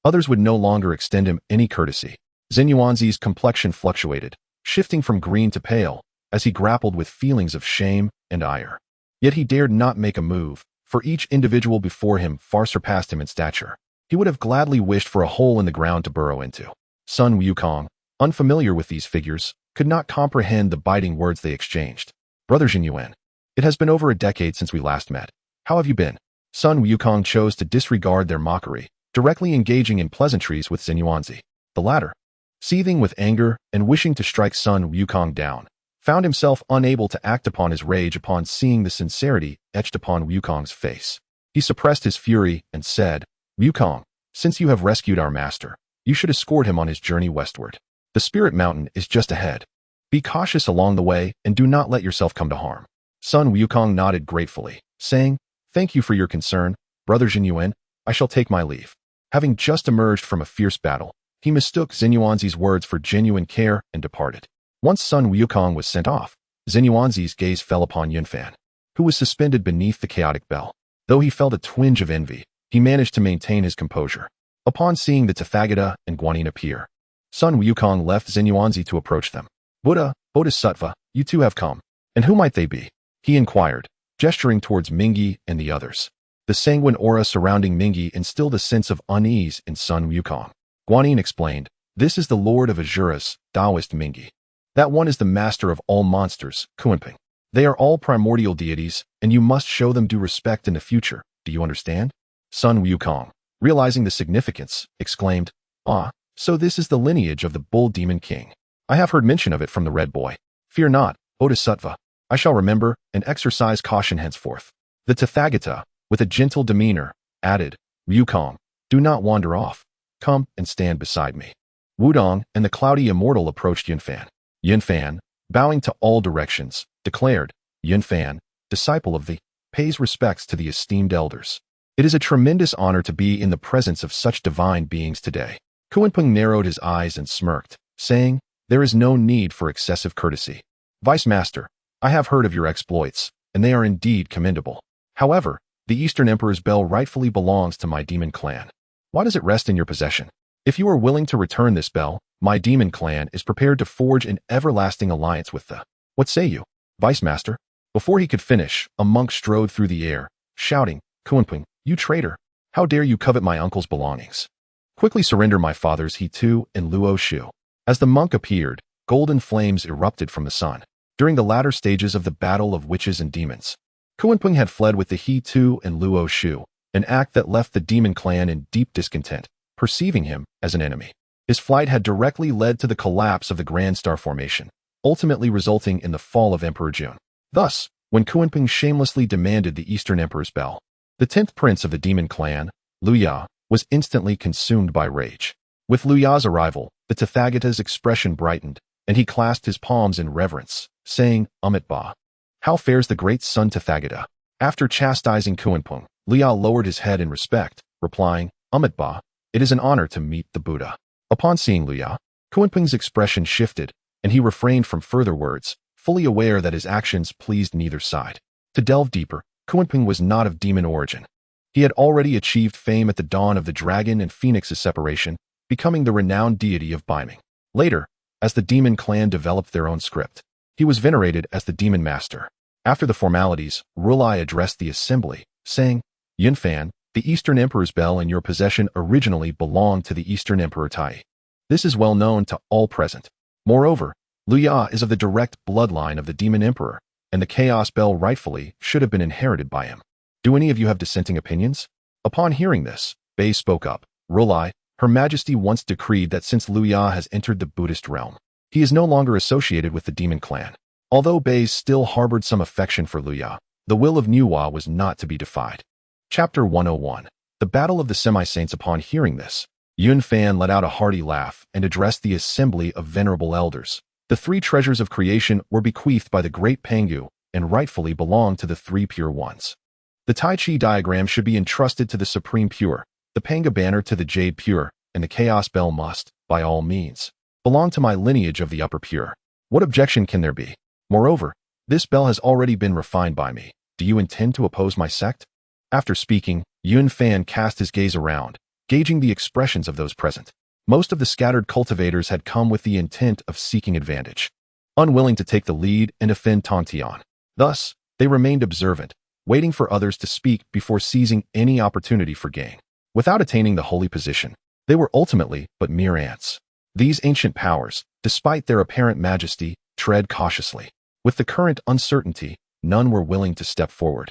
others would no longer extend him any courtesy. Zhen Yuanzi's complexion fluctuated, shifting from green to pale, as he grappled with feelings of shame and ire. Yet he dared not make a move, for each individual before him far surpassed him in stature. He would have gladly wished for a hole in the ground to burrow into. Sun Wukong, unfamiliar with these figures, could not comprehend the biting words they exchanged. Brother Zhen Yuan, it has been over a decade since we last met. How have you been? Sun Wukong chose to disregard their mockery, directly engaging in pleasantries with Zhen Yuanzi. The latter, seething with anger and wishing to strike Sun Wukong down, found himself unable to act upon his rage upon seeing the sincerity etched upon Wukong's face. He suppressed his fury and said, Wukong, since you have rescued our master, you should escort him on his journey westward. The Spirit Mountain is just ahead. Be cautious along the way and do not let yourself come to harm. Sun Wukong nodded gratefully, saying, Thank you for your concern, Brother Zhen Yuan. I shall take my leave. Having just emerged from a fierce battle, he mistook Zhen Yuanzi's words for genuine care and departed. Once Sun Wukong was sent off, Zhen Yuanzi's gaze fell upon Yunfan, who was suspended beneath the chaotic bell. Though he felt a twinge of envy, he managed to maintain his composure. Upon seeing the Tathagata and Guanyin appear, Sun Wukong left Zhen Yuanzi to approach them. Buddha, Bodhisattva, you two have come. And who might they be? He inquired, gesturing towards Mingyi and the others. The sanguine aura surrounding Mingyi instilled a sense of unease in Sun Wukong. Guanyin explained, This is the Lord of Azuras, Taoist Mingyi. That one is the master of all monsters, Kunpeng. They are all primordial deities, and you must show them due respect in the future. Do you understand? Sun Wukong, realizing the significance, exclaimed, Ah, so this is the lineage of the Bull Demon King. I have heard mention of it from the Red Boy. Fear not, Bodhisattva. I shall remember and exercise caution henceforth. The Tathagata, with a gentle demeanor, added, Wukong, do not wander off. Come and stand beside me. Wudong and the cloudy immortal approached Yunfan. Yunfan, bowing to all directions, declared, Yunfan, disciple of the, pays respects to the esteemed elders. It is a tremendous honor to be in the presence of such divine beings today. Kunpeng narrowed his eyes and smirked, saying, There is no need for excessive courtesy. Vice Master, I have heard of your exploits, and they are indeed commendable. However, the Eastern Emperor's bell rightfully belongs to my demon clan. Why does it rest in your possession? If you are willing to return this bell, my demon clan is prepared to forge an everlasting alliance with the... What say you, Vice Master? Before he could finish, a monk strode through the air, shouting, Kunpeng, you traitor! How dare you covet my uncle's belongings? Quickly surrender my father's He Tu and Luo Shu. As the monk appeared, golden flames erupted from the sun. During the latter stages of the battle of witches and demons, Kunpeng had fled with the He Tu and Luo Shu, an act that left the demon clan in deep discontent, perceiving him as an enemy. His flight had directly led to the collapse of the Grand Star Formation, ultimately resulting in the fall of Emperor Jun. Thus, when Kunpeng shamelessly demanded the Eastern Emperor's bell, the 10th prince of the demon clan, Lu Ya, was instantly consumed by rage. With Lu Ya's arrival, the Tathagata's expression brightened, and he clasped his palms in reverence, saying, Amitabha. How fares the great Sun Tathagata? After chastising Kunpeng, Lu Ya lowered his head in respect, replying, Amitabha, it is an honor to meet the Buddha. Upon seeing Lu Ya, Kunpeng's expression shifted, and he refrained from further words, fully aware that his actions pleased neither side. To delve deeper, Kunpeng was not of demon origin. He had already achieved fame at the dawn of the dragon and phoenix's separation, becoming the renowned deity of Biming. Later, as the demon clan developed their own script, he was venerated as the demon master. After the formalities, Rulai addressed the assembly, saying, Yunfan, the Eastern Emperor's bell in your possession originally belonged to the Eastern Emperor Tai. This is well known to all present. Moreover, Lu Ya is of the direct bloodline of the Demon Emperor, and the Chaos Bell rightfully should have been inherited by him. Do any of you have dissenting opinions? Upon hearing this, Bei spoke up. Rulai, Her Majesty once decreed that since Luya has entered the Buddhist realm, he is no longer associated with the demon clan. Although Beis still harbored some affection for Luya, the will of Nuwa was not to be defied. Chapter 101. The Battle of the Semi-Saints. Upon hearing this, Yun Fan let out a hearty laugh and addressed the assembly of venerable elders. The three treasures of creation were bequeathed by the great Pangu and rightfully belong to the three pure ones. The Tai Chi diagram should be entrusted to the Supreme Pure, the Panga banner to the Jade Pure, and the Chaos Bell must, by all means, belong to my lineage of the Upper Pure. What objection can there be? Moreover, this bell has already been refined by me. Do you intend to oppose my sect? After speaking, Yun Fan cast his gaze around, gauging the expressions of those present. Most of the scattered cultivators had come with the intent of seeking advantage, unwilling to take the lead and offend Tontian. Thus, they remained observant, waiting for others to speak before seizing any opportunity for gain. Without attaining the holy position, they were ultimately but mere ants. These ancient powers, despite their apparent majesty, tread cautiously. With the current uncertainty, none were willing to step forward.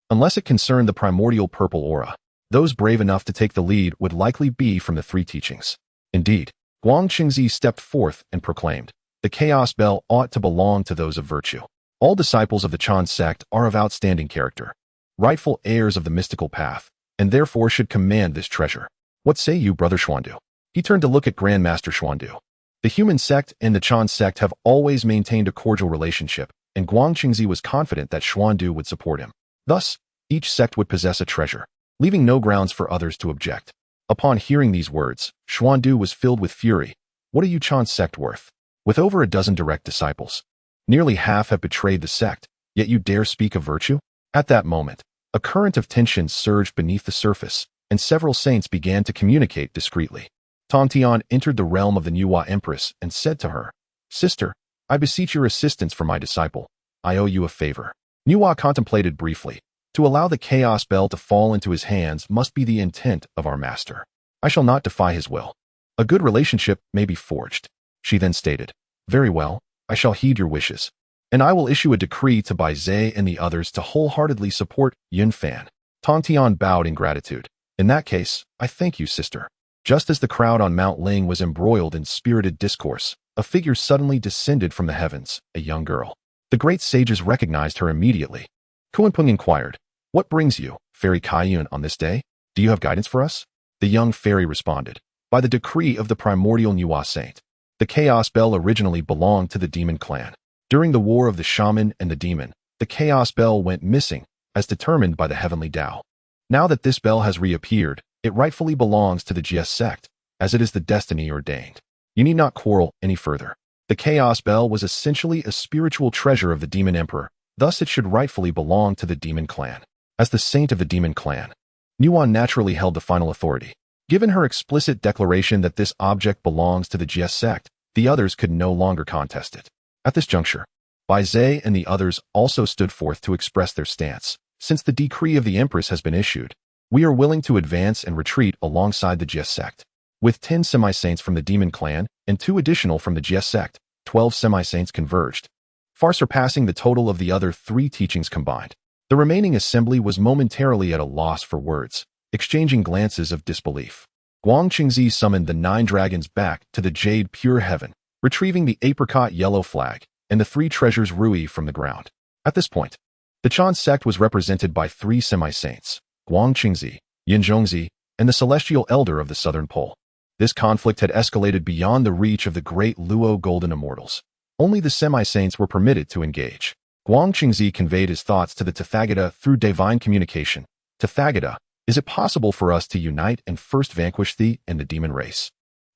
Unless it concerned the primordial purple aura, those brave enough to take the lead would likely be from the three teachings. Indeed, Guang Qingzi stepped forth and proclaimed, the Chaos Bell ought to belong to those of virtue. All disciples of the Chan sect are of outstanding character, rightful heirs of the mystical path, and therefore should command this treasure. What say you, Brother Xuandu? He turned to look at Grandmaster Xuandu. The human sect and the Chan sect have always maintained a cordial relationship, and Guang Qingzi was confident that Xuandu would support him. Thus, each sect would possess a treasure, leaving no grounds for others to object. Upon hearing these words, Xuandu was filled with fury. What are you Chan sect worth? With over a dozen direct disciples, nearly half have betrayed the sect, yet you dare speak of virtue? At that moment, a current of tension surged beneath the surface, and several saints began to communicate discreetly. Tontian entered the realm of the Nuwa Empress and said to her, Sister, I beseech your assistance for my disciple. I owe you a favor. Nuwa contemplated briefly. To allow the Chaos Bell to fall into his hands must be the intent of our master. I shall not defy his will. A good relationship may be forged. She then stated, Very well, I shall heed your wishes, and I will issue a decree to Bai Zhe and the others to wholeheartedly support Yun Fan. Tontian bowed in gratitude. In that case, I thank you, sister. Just as the crowd on Mount Ling was embroiled in spirited discourse, a figure suddenly descended from the heavens, a young girl. The great sages recognized her immediately. Kuanpeng inquired, What brings you, Fairy Kaiyun, on this day? Do you have guidance for us? The young fairy responded, By the decree of the primordial Nuwa saint. The Chaos Bell originally belonged to the demon clan. During the war of the shaman and the demon, the Chaos Bell went missing, as determined by the heavenly Tao. Now that this bell has reappeared, it rightfully belongs to the Jie Sect, as it is the destiny ordained. You need not quarrel any further. The Chaos Bell was essentially a spiritual treasure of the Demon Emperor, thus it should rightfully belong to the Demon Clan. As the saint of the Demon Clan, Nuwan naturally held the final authority. Given her explicit declaration that this object belongs to the Jie Sect, the others could no longer contest it. At this juncture, Bai Zhe and the others also stood forth to express their stance. Since the decree of the Empress has been issued, we are willing to advance and retreat alongside the Jie Sect. With 10 semi-saints from the Demon Clan and 2 additional from the Jie Sect, 12 semi-saints converged, far surpassing the total of the other 3 teachings combined. The remaining assembly was momentarily at a loss for words, exchanging glances of disbelief. Guang Qingzi summoned the 9 dragons back to the Jade Pure Heaven, retrieving the apricot yellow flag and the 3 treasures Rui from the ground. At this point, the Chan sect was represented by 3 semi-saints, Guang Qingzi, Yin Zhongzi, and the Celestial Elder of the Southern Pole. This conflict had escalated beyond the reach of the great Luo Golden Immortals. Only the semi-saints were permitted to engage. Guang Qingzi conveyed his thoughts to the Tathagata through divine communication. Tathagata, is it possible for us to unite and first vanquish thee and the demon race?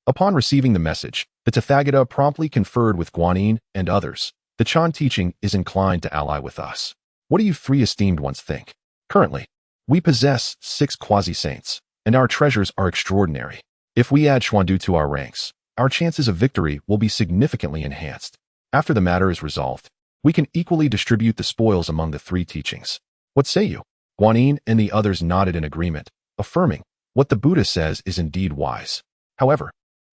Upon receiving the message, the Tathagata promptly conferred with Guanyin and others. The Chan teaching is inclined to ally with us. What do you 3 esteemed ones think? Currently, we possess 6 quasi-saints, and our treasures are extraordinary. If we add Xuandu to our ranks, our chances of victory will be significantly enhanced. After the matter is resolved, we can equally distribute the spoils among the 3 teachings. What say you? Guanyin and the others nodded in agreement, affirming, what the Buddha says is indeed wise. However,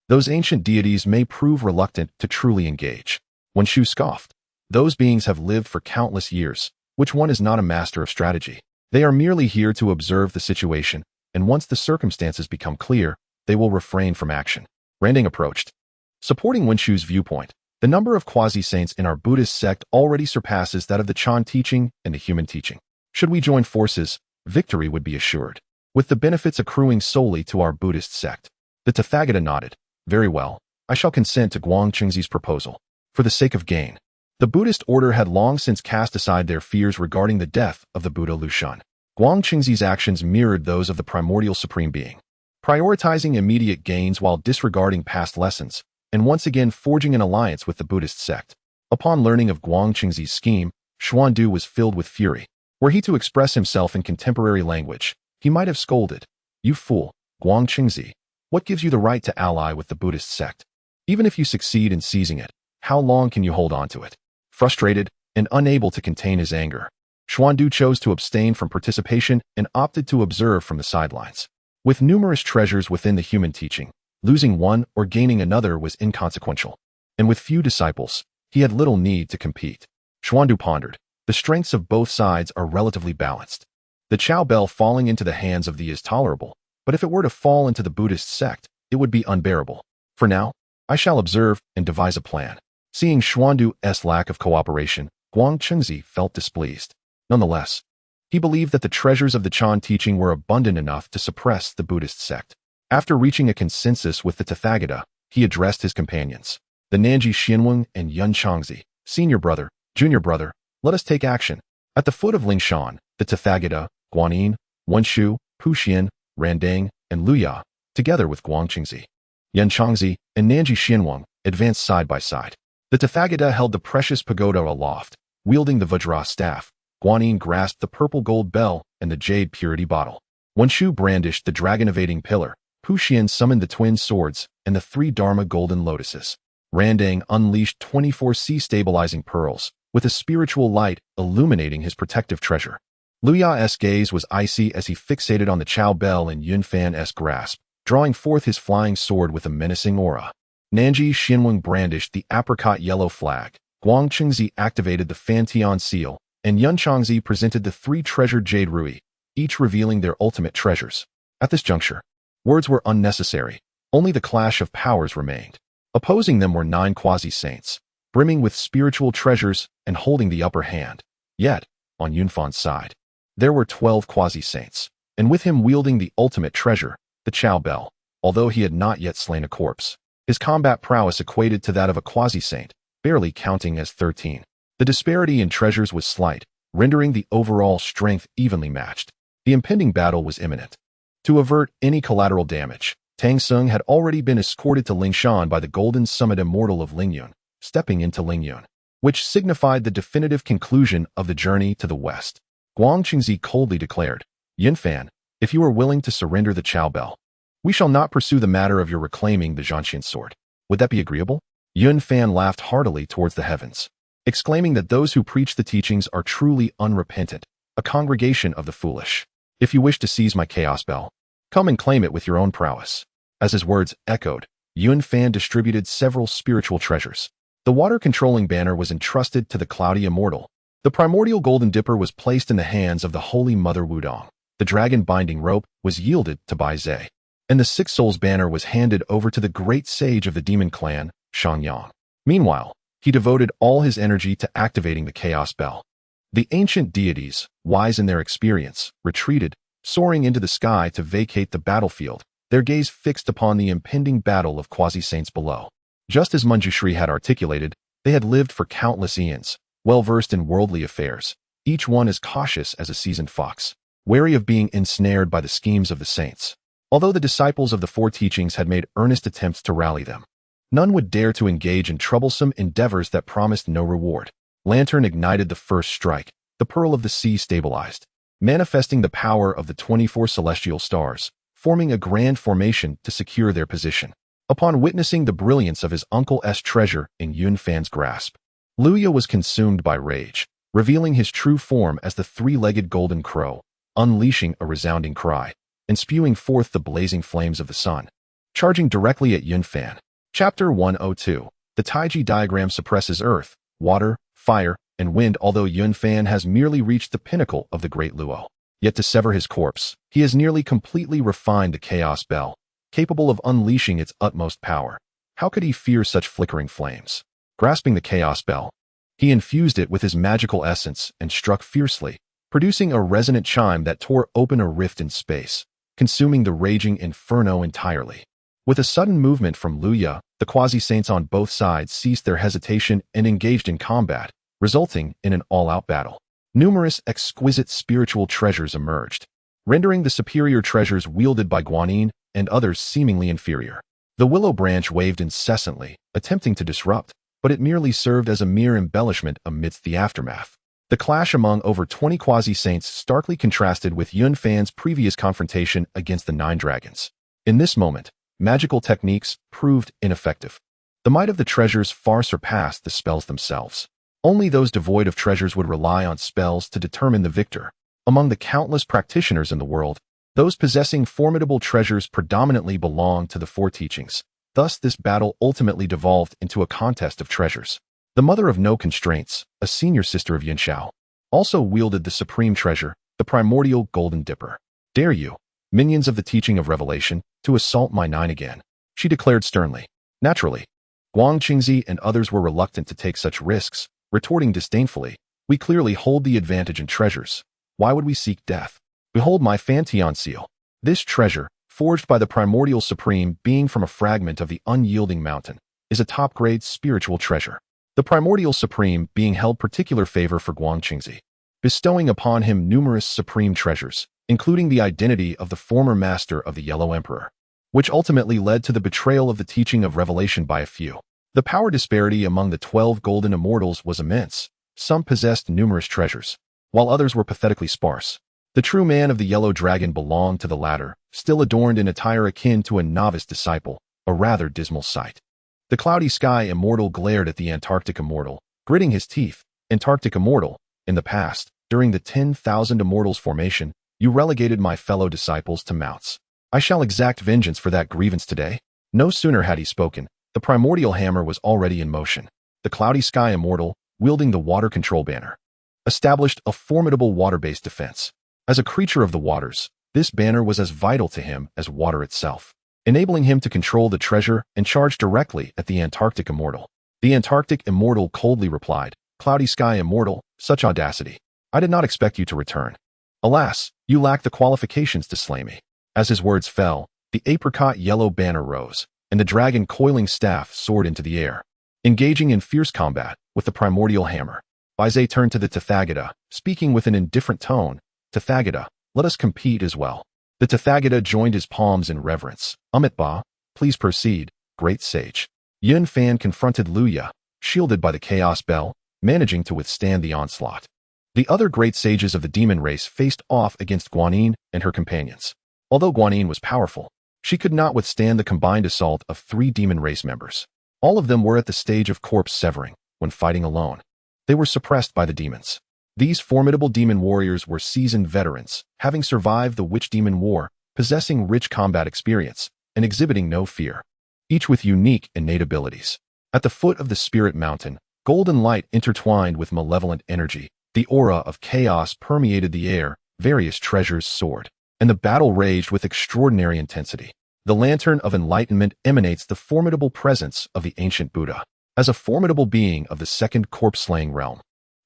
those ancient deities may prove reluctant to truly engage. When Shu scoffed, those beings have lived for countless years. Which one is not a master of strategy? They are merely here to observe the situation, and once the circumstances become clear, they will refrain from action. Randang approached. Supporting Wenshu's viewpoint, the number of quasi-saints in our Buddhist sect already surpasses that of the Chan teaching and the human teaching. Should we join forces, victory would be assured, with the benefits accruing solely to our Buddhist sect. The Tathagata nodded. Very well, I shall consent to Guangchengzi's proposal. For the sake of gain. The Buddhist order had long since cast aside their fears regarding the death of the Buddha Lushan. Guangchengzi's actions mirrored those of the primordial supreme being, prioritizing immediate gains while disregarding past lessons, and once again forging an alliance with the Buddhist sect. Upon learning of Guangchengzi's scheme, Xuandu was filled with fury. Were he to express himself in contemporary language, he might have scolded, "You fool, Guangchengzi, what gives you the right to ally with the Buddhist sect? Even if you succeed in seizing it, how long can you hold on to it?" Frustrated and unable to contain his anger, Xuandu chose to abstain from participation and opted to observe from the sidelines. With numerous treasures within the human teaching, losing one or gaining another was inconsequential. And with few disciples, he had little need to compete. Xuandu pondered. The strengths of both sides are relatively balanced. The Chao Bell falling into the hands of the is tolerable, but if it were to fall into the Buddhist sect, it would be unbearable. For now, I shall observe and devise a plan. Seeing Xuandu's lack of cooperation, Guangchengzi felt displeased. Nonetheless, he believed that the treasures of the Chan teaching were abundant enough to suppress the Buddhist sect. After reaching a consensus with the Tathagata, he addressed his companions, the Nanji Xianweng and Yun Changzi, senior brother, junior brother, let us take action. At the foot of Lingshan, the Tathagata, Guanyin, Wenshu, Puxian, Randang, and Luya, together with Guangchengzi, Yun Changzi, and Nanji Xianweng, advanced side by side. The Tathagata held the precious pagoda aloft, wielding the Vajra staff. Guanyin grasped the purple gold bell and the jade purity bottle. Wenshu brandished the dragon-evading pillar. Puxian summoned the twin swords and the 3 Dharma golden lotuses. Randang unleashed 24 sea-stabilizing pearls, with a spiritual light illuminating his protective treasure. Luya's gaze was icy as he fixated on the Chao Bell in Yunfan's grasp, drawing forth his flying sword with a menacing aura. Nanji Xianweng brandished the apricot yellow flag. Guangchengzi activated the Fantian seal, and Yun Changzi presented the 3 treasured jade rui, each revealing their ultimate treasures. At this juncture, words were unnecessary. Only the clash of powers remained. Opposing them were 9 quasi-saints, brimming with spiritual treasures and holding the upper hand. Yet, on Yunfan's side, there were 12 quasi-saints, and with him wielding the ultimate treasure, the Chao Bell, although he had not yet slain a corpse. His combat prowess equated to that of a quasi-saint, barely counting as 13. The disparity in treasures was slight, rendering the overall strength evenly matched. The impending battle was imminent. To avert any collateral damage, Tang Sung had already been escorted to Lingshan by the golden summit immortal of Lingyun, stepping into Lingyun, which signified the definitive conclusion of the journey to the west. Guangchengzi coldly declared, "Yunfan, if you are willing to surrender the Chao Bell, we shall not pursue the matter of your reclaiming the Zhanxian sword. Would that be agreeable?" Yunfan laughed heartily towards the heavens, exclaiming that those who preach the teachings are truly unrepentant, a congregation of the foolish. "If you wish to seize my Chaos Bell, come and claim it with your own prowess." As his words echoed, Yunfan distributed several spiritual treasures. The water-controlling banner was entrusted to the cloudy immortal. The primordial golden dipper was placed in the hands of the Holy Mother Wudong. The dragon-binding rope was yielded to Bai Zhe, and the Six Souls banner was handed over to the great sage of the demon clan, Shangyang. Meanwhile, he devoted all his energy to activating the Chaos Bell. The ancient deities, wise in their experience, retreated, soaring into the sky to vacate the battlefield, their gaze fixed upon the impending battle of quasi-saints below. Just as Manjushri had articulated, they had lived for countless eons, well-versed in worldly affairs, each one as cautious as a seasoned fox, wary of being ensnared by the schemes of the saints. Although the disciples of the 4 teachings had made earnest attempts to rally them, none would dare to engage in troublesome endeavors that promised no reward. Lantern ignited the first strike. The pearl of the sea stabilized, manifesting the power of the 24 celestial stars, forming a grand formation to secure their position. Upon witnessing the brilliance of his uncle's treasure in Yunfan's grasp, Luya was consumed by rage, revealing his true form as the 3-legged golden crow, unleashing a resounding cry, and spewing forth the blazing flames of the sun, charging directly at Yunfan. Chapter 102. The Taiji diagram suppresses earth, water, fire, and wind. Although Yunfan has merely reached the pinnacle of the Great Luo, yet to sever his corpse, he has nearly completely refined the Chaos Bell. capable of unleashing its utmost power. How could he fear such flickering flames? Grasping the chaos bell, he infused it with his magical essence and struck fiercely, producing a resonant chime that tore open a rift in space, consuming the raging inferno entirely. With a sudden movement from Luya, the quasi-saints on both sides ceased their hesitation and engaged in combat, resulting in an all-out battle. Numerous exquisite spiritual treasures emerged, rendering the superior treasures wielded by Guanyin and others seemingly inferior. The willow branch waved incessantly, attempting to disrupt, but it merely served as a mere embellishment amidst the aftermath. The clash among over 20 quasi-saints starkly contrasted with Yun Fan's previous confrontation against the 9 dragons. In this moment, magical techniques proved ineffective. The might of the treasures far surpassed the spells themselves. Only those devoid of treasures would rely on spells to determine the victor. Among the countless practitioners in the world, those possessing formidable treasures predominantly belonged to the 4 teachings. Thus, this battle ultimately devolved into a contest of treasures. The Mother of No Constraints, a senior sister of Yinxiao, also wielded the supreme treasure, the primordial golden dipper. "Dare you, minions of the teaching of revelation, to assault my 9 again," she declared sternly. Naturally, Guang Qingzi and others were reluctant to take such risks, retorting disdainfully, "We clearly hold the advantage in treasures. Why would we seek death? Behold my Fantian seal. This treasure, forged by the primordial supreme being from a fragment of the unyielding mountain, is a top-grade spiritual treasure." The primordial supreme being held particular favor for Guang Qingzi, bestowing upon him numerous supreme treasures, including the identity of the former master of the Yellow Emperor, which ultimately led to the betrayal of the teaching of revelation by a few. The power disparity among the 12 golden immortals was immense. Some possessed numerous treasures, while others were pathetically sparse. The true man of the Yellow Dragon belonged to the latter, still adorned in attire akin to a novice disciple, a rather dismal sight. The Cloudy Sky Immortal glared at the Antarctic Immortal, gritting his teeth. "Antarctic Immortal, in the past, during the 10,000 Immortals formation, you relegated my fellow disciples to mounts. I shall exact vengeance for that grievance today." No sooner had he spoken, the primordial hammer was already in motion. The Cloudy Sky Immortal, wielding the water control banner, established a formidable water-based defense. As a creature of the waters, this banner was as vital to him as water itself, enabling him to control the treasure and charge directly at the Antarctic Immortal. The Antarctic Immortal coldly replied, "Cloudy Sky Immortal, such audacity. I did not expect you to return. Alas, you lack the qualifications to slay me." As his words fell, the apricot yellow banner rose, and the dragon coiling staff soared into the air. Engaging in fierce combat with the primordial hammer, Baize turned to the Tathagata, speaking with an indifferent tone, "Tathagata, let us compete as well." The Tathagata joined his palms in reverence. "Amitba, please proceed, great sage." Yun Fan confronted Luya, shielded by the chaos bell, managing to withstand the onslaught. The other great sages of the demon race faced off against Guanyin and her companions. Although Guanyin was powerful, she could not withstand the combined assault of 3 demon race members. All of them were at the stage of corpse severing when fighting alone. They were suppressed by the demons. These formidable demon warriors were seasoned veterans, having survived the Witch Demon War, possessing rich combat experience, and exhibiting no fear, each with unique innate abilities. At the foot of the Spirit Mountain, golden light intertwined with malevolent energy, the aura of chaos permeated the air, various treasures soared, and the battle raged with extraordinary intensity. The Lantern of Enlightenment emanates the formidable presence of the ancient Buddha. As a formidable being of the second corpse-slaying realm,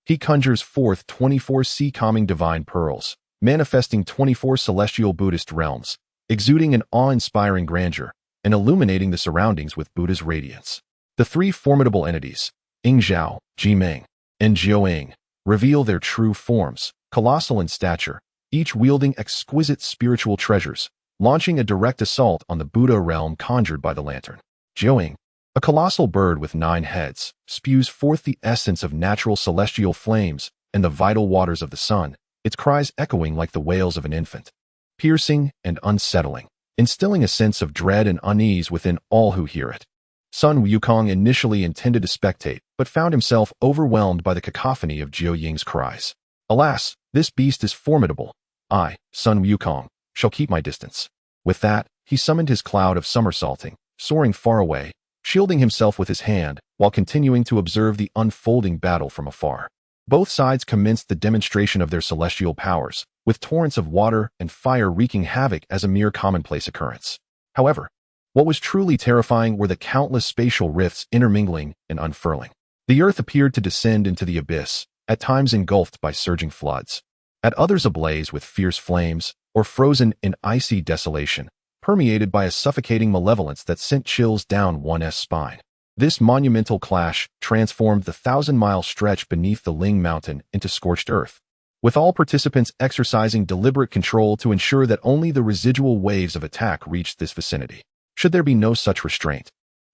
he conjures forth 24 sea-calming divine pearls, manifesting 24 celestial Buddhist realms, exuding an awe-inspiring grandeur, and illuminating the surroundings with Buddha's radiance. The 3 formidable entities, Yingzhao, Jimeng, and Jiuying, reveal their true forms, colossal in stature, each wielding exquisite spiritual treasures, launching a direct assault on the Buddha realm conjured by the lantern. Jiuying, a colossal bird with 9 heads, spews forth the essence of natural celestial flames and the vital waters of the sun, its cries echoing like the wails of an infant, piercing and unsettling, instilling a sense of dread and unease within all who hear it. Sun Wukong initially intended to spectate, but found himself overwhelmed by the cacophony of Jiuying's cries. "Alas, this beast is formidable. I, Sun Wukong, shall keep my distance." With that, he summoned his cloud of somersaulting, soaring far away, shielding himself with his hand, while continuing to observe the unfolding battle from afar. Both sides commenced the demonstration of their celestial powers, with torrents of water and fire wreaking havoc as a mere commonplace occurrence. However, What was truly terrifying were the countless spatial rifts intermingling and unfurling. The earth appeared to descend into the abyss, at times engulfed by surging floods, at others ablaze with fierce flames, or frozen in icy desolation, permeated by a suffocating malevolence that sent chills down one's spine. This monumental clash transformed the 1,000-mile stretch beneath the Ling Mountain into scorched earth, with all participants exercising deliberate control to ensure that only the residual waves of attack reached this vicinity. Should there be no such restraint,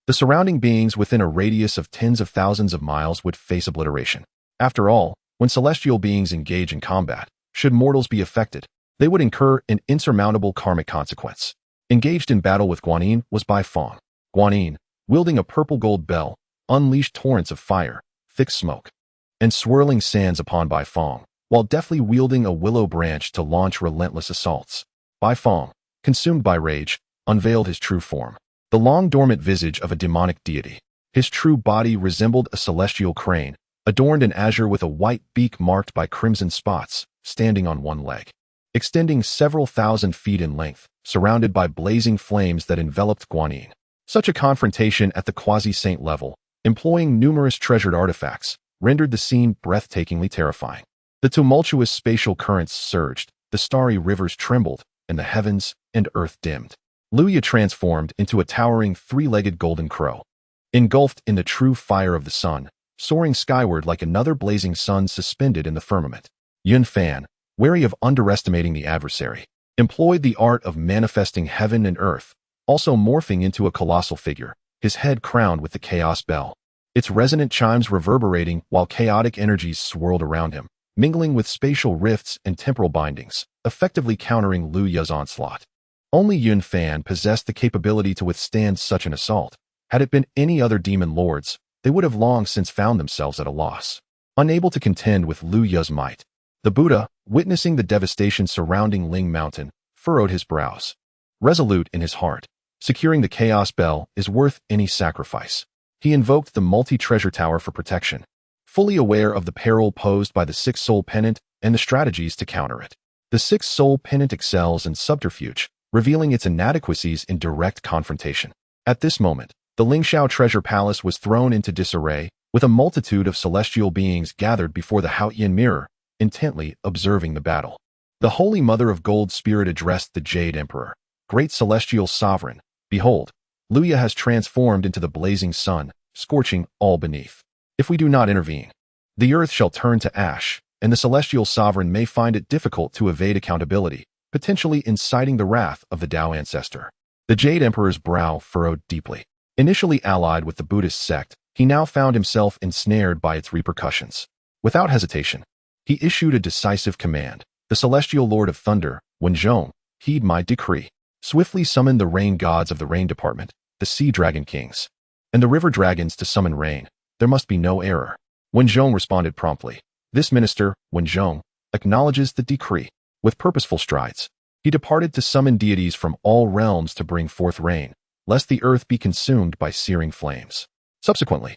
the surrounding beings within a radius of tens of thousands of miles would face obliteration. After all, when celestial beings engage in combat, should mortals be affected, they would incur an insurmountable karmic consequence. Engaged in battle with Guanyin was Bai Fong. Guanyin, wielding a purple-gold bell, unleashed torrents of fire, thick smoke, and swirling sands upon Bai Fong, while deftly wielding a willow branch to launch relentless assaults. Bai Fong, consumed by rage, unveiled his true form, the long-dormant visage of a demonic deity. His true body resembled a celestial crane, adorned in azure with a white beak marked by crimson spots, standing on one leg, extending several thousand feet in length, surrounded by blazing flames that enveloped Guanyin. Such a confrontation at the quasi-saint level, employing numerous treasured artifacts, rendered the scene breathtakingly terrifying. The tumultuous spatial currents surged, the starry rivers trembled, and the heavens and earth dimmed. Luya transformed into a towering three-legged golden crow, engulfed in the true fire of the sun, soaring skyward like another blazing sun suspended in the firmament. Yun Fan, wary of underestimating the adversary, employed the art of manifesting heaven and earth, also morphing into a colossal figure, his head crowned with the chaos bell, its resonant chimes reverberating while chaotic energies swirled around him, mingling with spatial rifts and temporal bindings, effectively countering Lu Ya's onslaught. Only Yun Fan possessed the capability to withstand such an assault. Had it been any other demon lords, they would have long since found themselves at a loss. Unable to contend with Lu Ya's might, the Buddha, witnessing the devastation surrounding Ling Mountain, furrowed his brows. Resolute in his heart, securing the Chaos Bell is worth any sacrifice. He invoked the multi-treasure tower for protection, fully aware of the peril posed by the Sixth Soul Pendant and the strategies to counter it. The Sixth Soul Pendant excels in subterfuge, revealing its inadequacies in direct confrontation. At this moment, the Lingxiao Treasure Palace was thrown into disarray, with a multitude of celestial beings gathered before the Haotian mirror, intently observing the battle. The Holy Mother of Gold Spirit addressed the Jade Emperor. Great celestial sovereign, behold, Luya has transformed into the blazing sun, scorching all beneath. If we do not intervene, the earth shall turn to ash, and the celestial sovereign may find it difficult to evade accountability, potentially inciting the wrath of the Tao ancestor. The Jade Emperor's brow furrowed deeply. Initially allied with the Buddhist sect, he now found himself ensnared by its repercussions. Without hesitation, he issued a decisive command. The celestial lord of thunder, Huanghuang, heed my decree. Swiftly summon the rain gods of the rain department, the sea dragon kings, and the river dragons to summon rain. There must be no error. Huanghuang responded promptly. This minister, Huanghuang, acknowledges the decree. With purposeful strides, he departed to summon deities from all realms to bring forth rain, lest the earth be consumed by searing flames. Subsequently,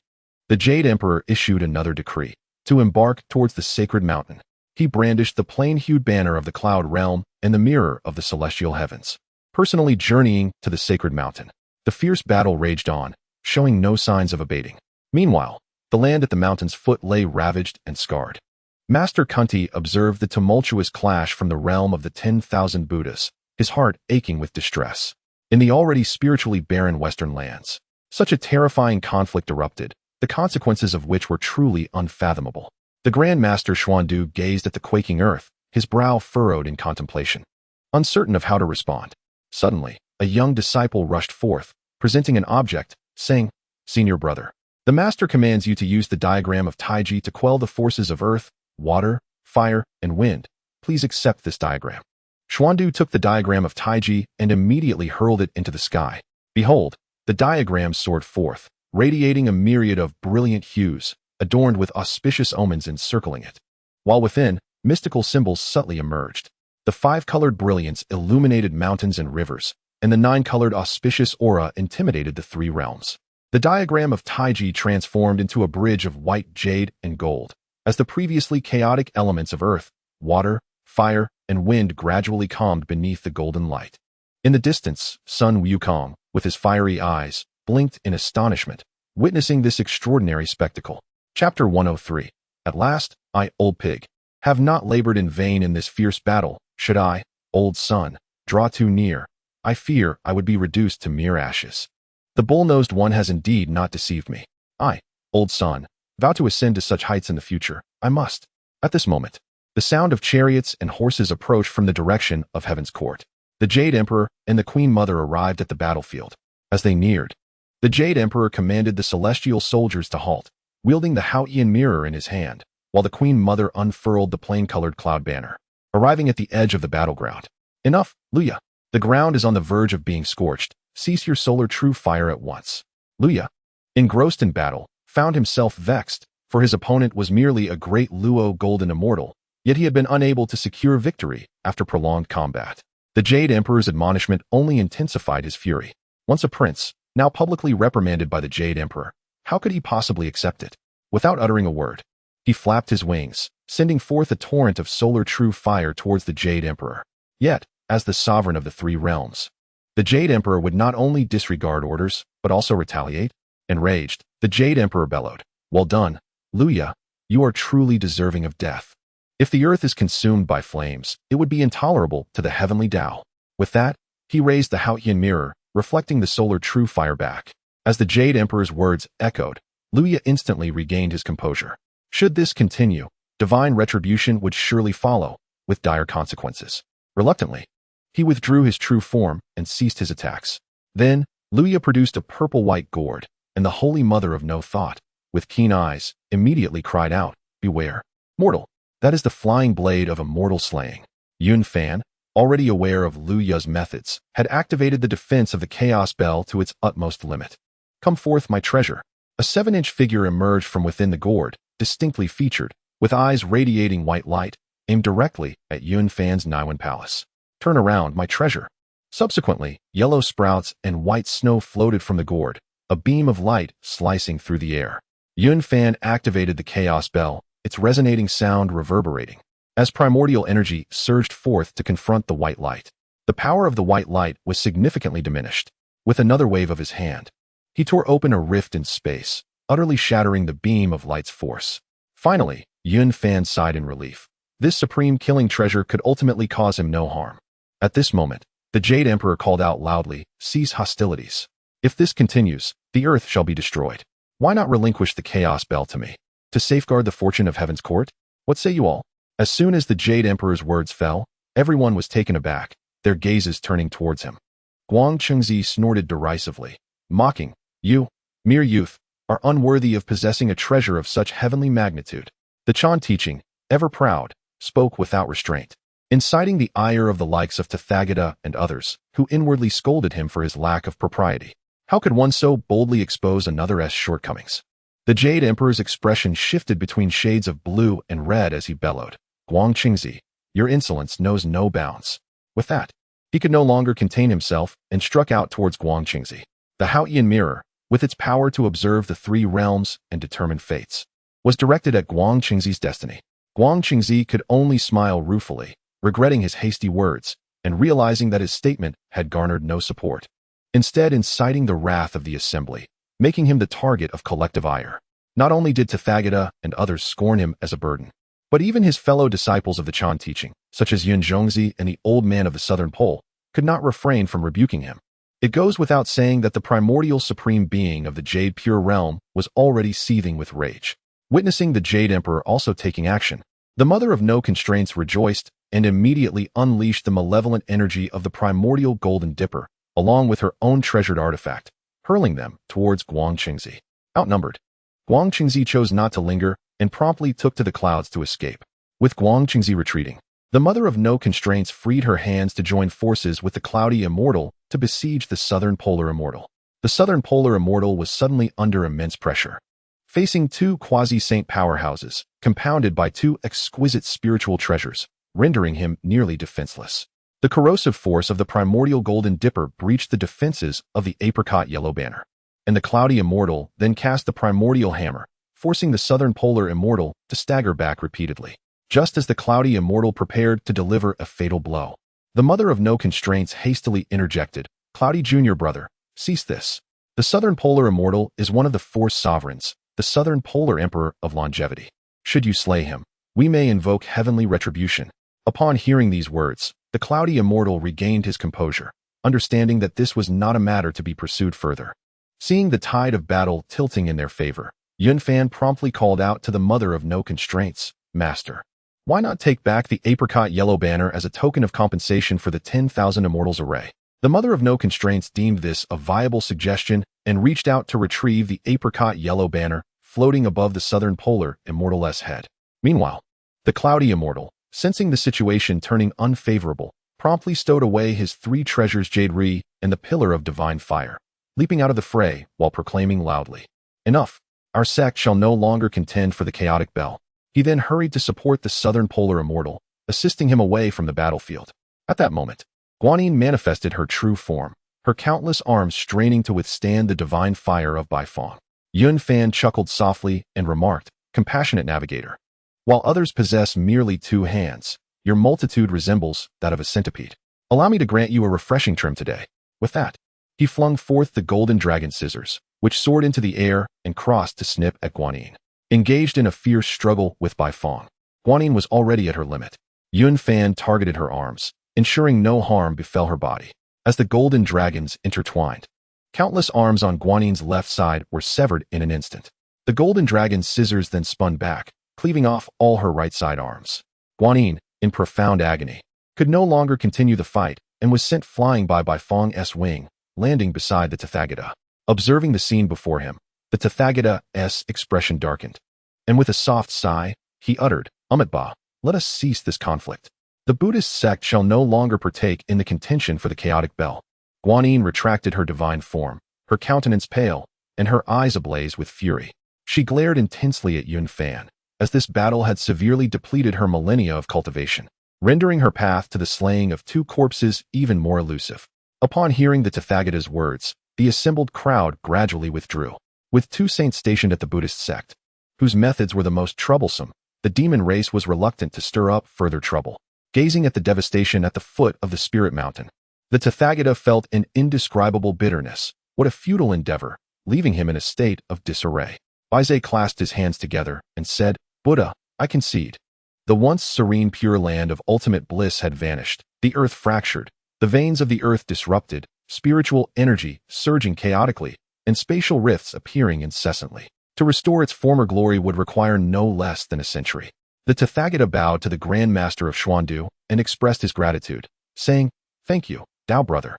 the Jade Emperor issued another decree, to embark towards the sacred mountain. He brandished the plain-hued banner of the cloud realm and the mirror of the celestial heavens. Personally journeying to the sacred mountain, the fierce battle raged on, showing no signs of abating. Meanwhile, the land at the mountain's foot lay ravaged and scarred. Master Kunti observed the tumultuous clash from the realm of the 10,000 Buddhas, his heart aching with distress. In the already spiritually barren western lands, such a terrifying conflict erupted, the consequences of which were truly unfathomable. The Grand Master Xuandu gazed at the quaking earth, his brow furrowed in contemplation, uncertain of how to respond. Suddenly, a young disciple rushed forth, presenting an object, saying, "Senior brother, the master commands you to use the diagram of Taiji to quell the forces of earth, water, fire, and wind. Please accept this diagram." Xuandu took the diagram of Taiji and immediately hurled it into the sky. Behold, the diagram soared forth, radiating a myriad of brilliant hues, adorned with auspicious omens encircling it. While within, mystical symbols subtly emerged. The five-colored brilliance illuminated mountains and rivers, and the nine-colored auspicious aura intimidated the three realms. The diagram of Taiji transformed into a bridge of white jade and gold, as the previously chaotic elements of earth, water, fire, and wind gradually calmed beneath the golden light. In the distance, Sun Wukong, with his fiery eyes, blinked in astonishment, witnessing this extraordinary spectacle. Chapter 103. At last, I, old pig, have not labored in vain in this fierce battle. Should I, old son, draw too near, I fear I would be reduced to mere ashes. The bull-nosed one has indeed not deceived me. I, old son, vow to ascend to such heights in the future. I must. At this moment, the sound of chariots and horses approached from the direction of Heaven's court. The Jade Emperor and the Queen Mother arrived at the battlefield. As they neared, the Jade Emperor commanded the celestial soldiers to halt, wielding the Huanghuang mirror in his hand, while the Queen Mother unfurled the plain-colored cloud banner. Arriving at the edge of the battleground. Enough, Luya. The ground is on the verge of being scorched. Cease your solar true fire at once. Luya, engrossed in battle, found himself vexed, for his opponent was merely a great Luo golden immortal, yet he had been unable to secure victory after prolonged combat. The Jade Emperor's admonishment only intensified his fury. Once a prince, now publicly reprimanded by the Jade Emperor, how could he possibly accept it? Without uttering a word, he flapped his wings, sending forth a torrent of solar true fire towards the Jade Emperor. Yet, as the sovereign of the three realms, the Jade Emperor would not only disregard orders, but also retaliate. Enraged, the Jade Emperor bellowed, "Well done, Luya, you are truly deserving of death. If the earth is consumed by flames, it would be intolerable to the heavenly Tao." With that, he raised the Huanghuang mirror, reflecting the solar true fire back. As the Jade Emperor's words echoed, Luya instantly regained his composure. Should this continue, divine retribution would surely follow, with dire consequences. Reluctantly, he withdrew his true form and ceased his attacks. Then, Luya produced a purple-white gourd, and the Holy Mother of No Thought, with keen eyes, immediately cried out, "Beware, mortal! That is the flying blade of immortal slaying." Yun Fan, already aware of Luya's methods, had activated the defense of the Chaos Bell to its utmost limit. "Come forth, my treasure." A 7-inch figure emerged from within the gourd, distinctly featured, with eyes radiating white light, aimed directly at Yun Fan's Niwen Palace. "Turn around, my treasure." Subsequently, yellow sprouts and white snow floated from the gourd, a beam of light slicing through the air. Yun Fan activated the Chaos Bell, its resonating sound reverberating, as primordial energy surged forth to confront the white light. The power of the white light was significantly diminished. With another wave of his hand, he tore open a rift in space, utterly shattering the beam of light's force. Finally, Yun Fan sighed in relief. This supreme killing treasure could ultimately cause him no harm. At this moment, the Jade Emperor called out loudly, "Cease hostilities. If this continues, the earth shall be destroyed. Why not relinquish the Chaos Bell to me, to safeguard the fortune of Heaven's court? What say you all?" As soon as the Jade Emperor's words fell, everyone was taken aback, their gazes turning towards him. Guang Chengzi snorted derisively, mocking, "You, mere youth, are unworthy of possessing a treasure of such heavenly magnitude." The Chan teaching, ever proud, spoke without restraint, inciting the ire of the likes of Tathagata and others, who inwardly scolded him for his lack of propriety. How could one so boldly expose another's shortcomings? The Jade Emperor's expression shifted between shades of blue and red as he bellowed, "Guang Qingzi, your insolence knows no bounds." With that, he could no longer contain himself and struck out towards Guang Qingzi. The Huanghuang mirror, with its power to observe the three realms and determine fates, was directed at Guang Qingzi's destiny. Guang Qingzi could only smile ruefully, regretting his hasty words, and realizing that his statement had garnered no support, instead inciting the wrath of the assembly, making him the target of collective ire. Not only did Tathagata and others scorn him as a burden, but even his fellow disciples of the Chan teaching, such as Yun Zhongzi and the old man of the southern pole, could not refrain from rebuking him. It goes without saying that the primordial supreme being of the Jade Pure Realm was already seething with rage. Witnessing the Jade Emperor also taking action, the Mother of No Constraints rejoiced and immediately unleashed the malevolent energy of the primordial golden dipper, along with her own treasured artifact, hurling them towards Guang Qingzi. Outnumbered, Guang Qingzi chose not to linger and promptly took to the clouds to escape. With Guang Qingzi retreating, the Mother of No Constraints freed her hands to join forces with the Cloudy Immortal to besiege the Southern Polar Immortal. The Southern Polar Immortal was suddenly under immense pressure, facing two quasi-saint powerhouses, compounded by two exquisite spiritual treasures, rendering him nearly defenseless. The corrosive force of the primordial golden dipper breached the defenses of the apricot yellow banner, and the Cloudy Immortal then cast the primordial hammer, forcing the Southern Polar Immortal to stagger back repeatedly. Just as the Cloudy Immortal prepared to deliver a fatal blow, the Mother of No Constraints hastily interjected, "Cloudy Junior Brother, Cease this. The Southern Polar Immortal is one of the 4 sovereigns, the Southern Polar Emperor of longevity. Should you slay him, we may invoke heavenly retribution. Upon hearing these words, the Cloudy Immortal regained his composure, understanding that this was not a matter to be pursued further. Seeing the tide of battle tilting in their favor, Yunfan promptly called out to the Mother of No Constraints, Master, why not take back the apricot yellow banner as a token of compensation for the 10,000 Immortals array? The Mother of No Constraints deemed this a viable suggestion and reached out to retrieve the apricot yellow banner floating above the Southern Polar Immortal's head. Meanwhile, the Cloudy Immortal, sensing the situation turning unfavorable, promptly stowed away his 3 treasures Jade Re and the Pillar of Divine Fire, leaping out of the fray while proclaiming loudly, "Enough! Our sect shall no longer contend for the chaotic bell." He then hurried to support the Southern Polar Immortal, assisting him away from the battlefield. At that moment, Guanyin manifested her true form, her countless arms straining to withstand the divine fire of Baifeng. Yunfan chuckled softly and remarked, "Compassionate navigator. While others possess merely 2 hands, your multitude resembles that of a centipede. Allow me to grant you a refreshing trim today." With that, he flung forth the golden dragon scissors, which soared into the air and crossed to snip at Guanyin. Engaged in a fierce struggle with Baifeng, Guanyin was already at her limit. Yunfan targeted her arms, ensuring no harm befell her body. As the golden dragons intertwined, countless arms on Guanyin's left side were severed in an instant. The golden dragon's scissors then spun back, cleaving off all her right side arms. Guanyin, in profound agony, could no longer continue the fight and was sent flying by Baifeng's wing, landing beside the Tathagata. Observing the scene before him, the Tathagata's expression darkened, and with a soft sigh, he uttered, "Umitba, let us cease this conflict. The Buddhist sect shall no longer partake in the contention for the chaotic bell." Guanyin retracted her divine form, her countenance pale, and her eyes ablaze with fury. She glared intensely at Yunfan, as this battle had severely depleted her millennia of cultivation, rendering her path to the slaying of 2 corpses even more elusive. Upon hearing the Tathagata's words, the assembled crowd gradually withdrew. With 2 saints stationed at the Buddhist sect, whose methods were the most troublesome, the demon race was reluctant to stir up further trouble. Gazing at the devastation at the foot of the Spirit Mountain, the Tathagata felt an indescribable bitterness. What a futile endeavor, leaving him in a state of disarray. Baizé clasped his hands together and said, "Buddha, I concede." The once serene pure land of ultimate bliss had vanished, the earth fractured, the veins of the earth disrupted, spiritual energy surging chaotically, and spatial rifts appearing incessantly. To restore its former glory would require no less than a century. The Tathagata bowed to the Grand Master of Xuandu and expressed his gratitude, saying, "Thank you, Tao brother,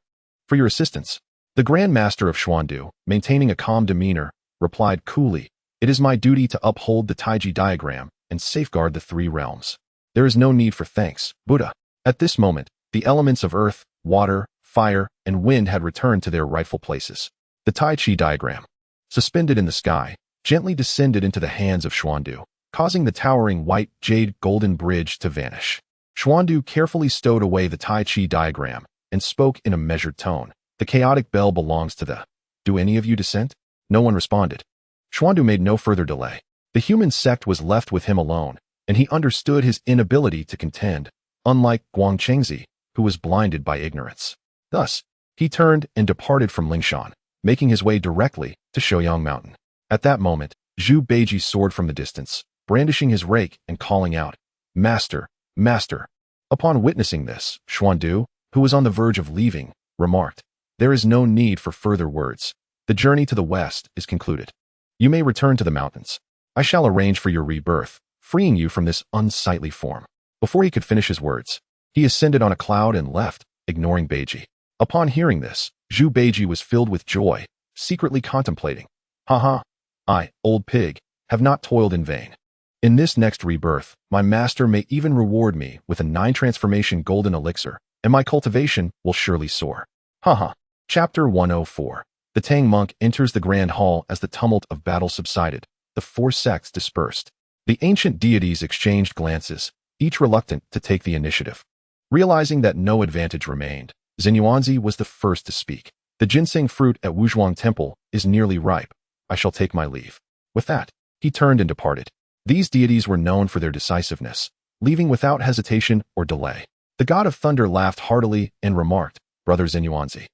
for your assistance." The Grand Master of Xuandu, maintaining a calm demeanor, replied coolly, "It is my duty to uphold the Taiji diagram and safeguard the 3 realms. There is no need for thanks, Buddha." At this moment, the elements of earth, water, fire, and wind had returned to their rightful places. The Tai Chi diagram, suspended in the sky, gently descended into the hands of Xuandu, causing the towering white jade golden bridge to vanish. Xuandu carefully stowed away the Tai Chi diagram and spoke in a measured tone, "The chaotic bell belongs to the... Do any of you dissent?" No one responded. Xuandu made no further delay. The human sect was left with him alone, and he understood his inability to contend, unlike Guangchengzi, who was blinded by ignorance. Thus, he turned and departed from Lingshan, making his way directly to Shouyang Mountain. At that moment, Zhu Beiji soared from the distance, brandishing his rake and calling out, "Master, Master." Upon witnessing this, Xuandu, who was on the verge of leaving, remarked, "There is no need for further words. The journey to the west is concluded. You may return to the mountains. I shall arrange for your rebirth, freeing you from this unsightly form." Before he could finish his words, he ascended on a cloud and left, ignoring Beiji. Upon hearing this, Zhu Beiji was filled with joy, secretly contemplating, "Ha, I, old pig, have not toiled in vain. In this next rebirth, my master may even reward me with a 9-transformation golden elixir, and my cultivation will surely soar." Chapter 104. The Tang monk enters the grand hall as the tumult of battle subsided. The 4 sects dispersed. The ancient deities exchanged glances, each reluctant to take the initiative. Realizing that no advantage remained, Xinyuanzi was the first to speak. "The ginseng fruit at Wuzhuang Temple is nearly ripe. I shall take my leave." With that, he turned and departed. These deities were known for their decisiveness, leaving without hesitation or delay. The god of thunder laughed heartily and remarked, "Brother Xinyuanzi,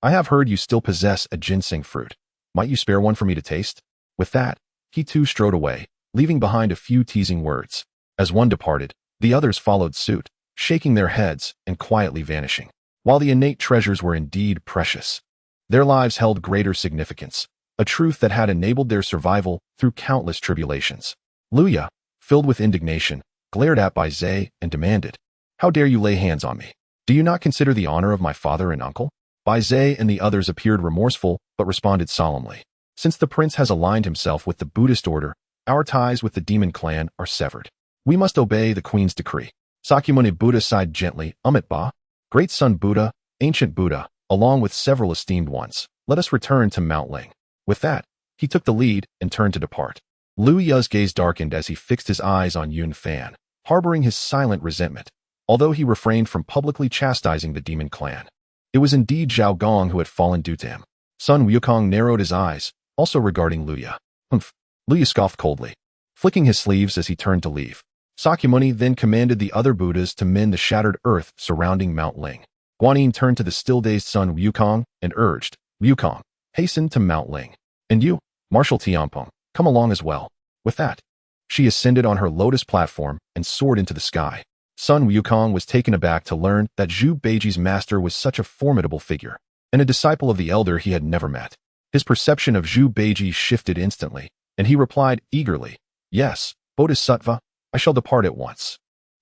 I have heard you still possess a ginseng fruit. Might you spare one for me to taste? With that, he too strode away, leaving behind a few teasing words. As one departed, the others followed suit, shaking their heads and quietly vanishing. While the innate treasures were indeed precious, their lives held greater significance, a truth that had enabled their survival through countless tribulations. Luya, filled with indignation, glared at Bai Zhe and demanded, "How dare you lay hands on me? Do you not consider the honor of my father and uncle?" Bai Zhe and the others appeared remorseful but responded solemnly. "Since the prince has aligned himself with the Buddhist order, our ties with the demon clan are severed. We must obey the queen's decree." Sakyamuni Buddha sighed gently. Ba, Great Sun Buddha, ancient Buddha, along with several esteemed ones, let us return to Mount Ling. With that, he took the lead and turned to depart. Lu Ya's gaze darkened as he fixed his eyes on Yun Fan, harboring his silent resentment, although he refrained from publicly chastising the demon clan. It was indeed Zhao Gong who had fallen due to him. Sun Wukong narrowed his eyes, also regarding Luya. Humph. Luya scoffed coldly, flicking his sleeves as he turned to leave. Sakyamuni then commanded the other Buddhas to mend the shattered earth surrounding Mount Ling. Guanyin turned to the still-dazed Sun Wukong and urged, "Wukong, hasten to Mount Ling. And you, Marshal Tianpeng, come along as well." With that, she ascended on her lotus platform and soared into the sky. Sun Wukong was taken aback to learn that Zhu Beiji's master was such a formidable figure, and a disciple of the elder he had never met. His perception of Zhu Beiji shifted instantly, and he replied eagerly, "Yes, Bodhisattva, I shall depart at once."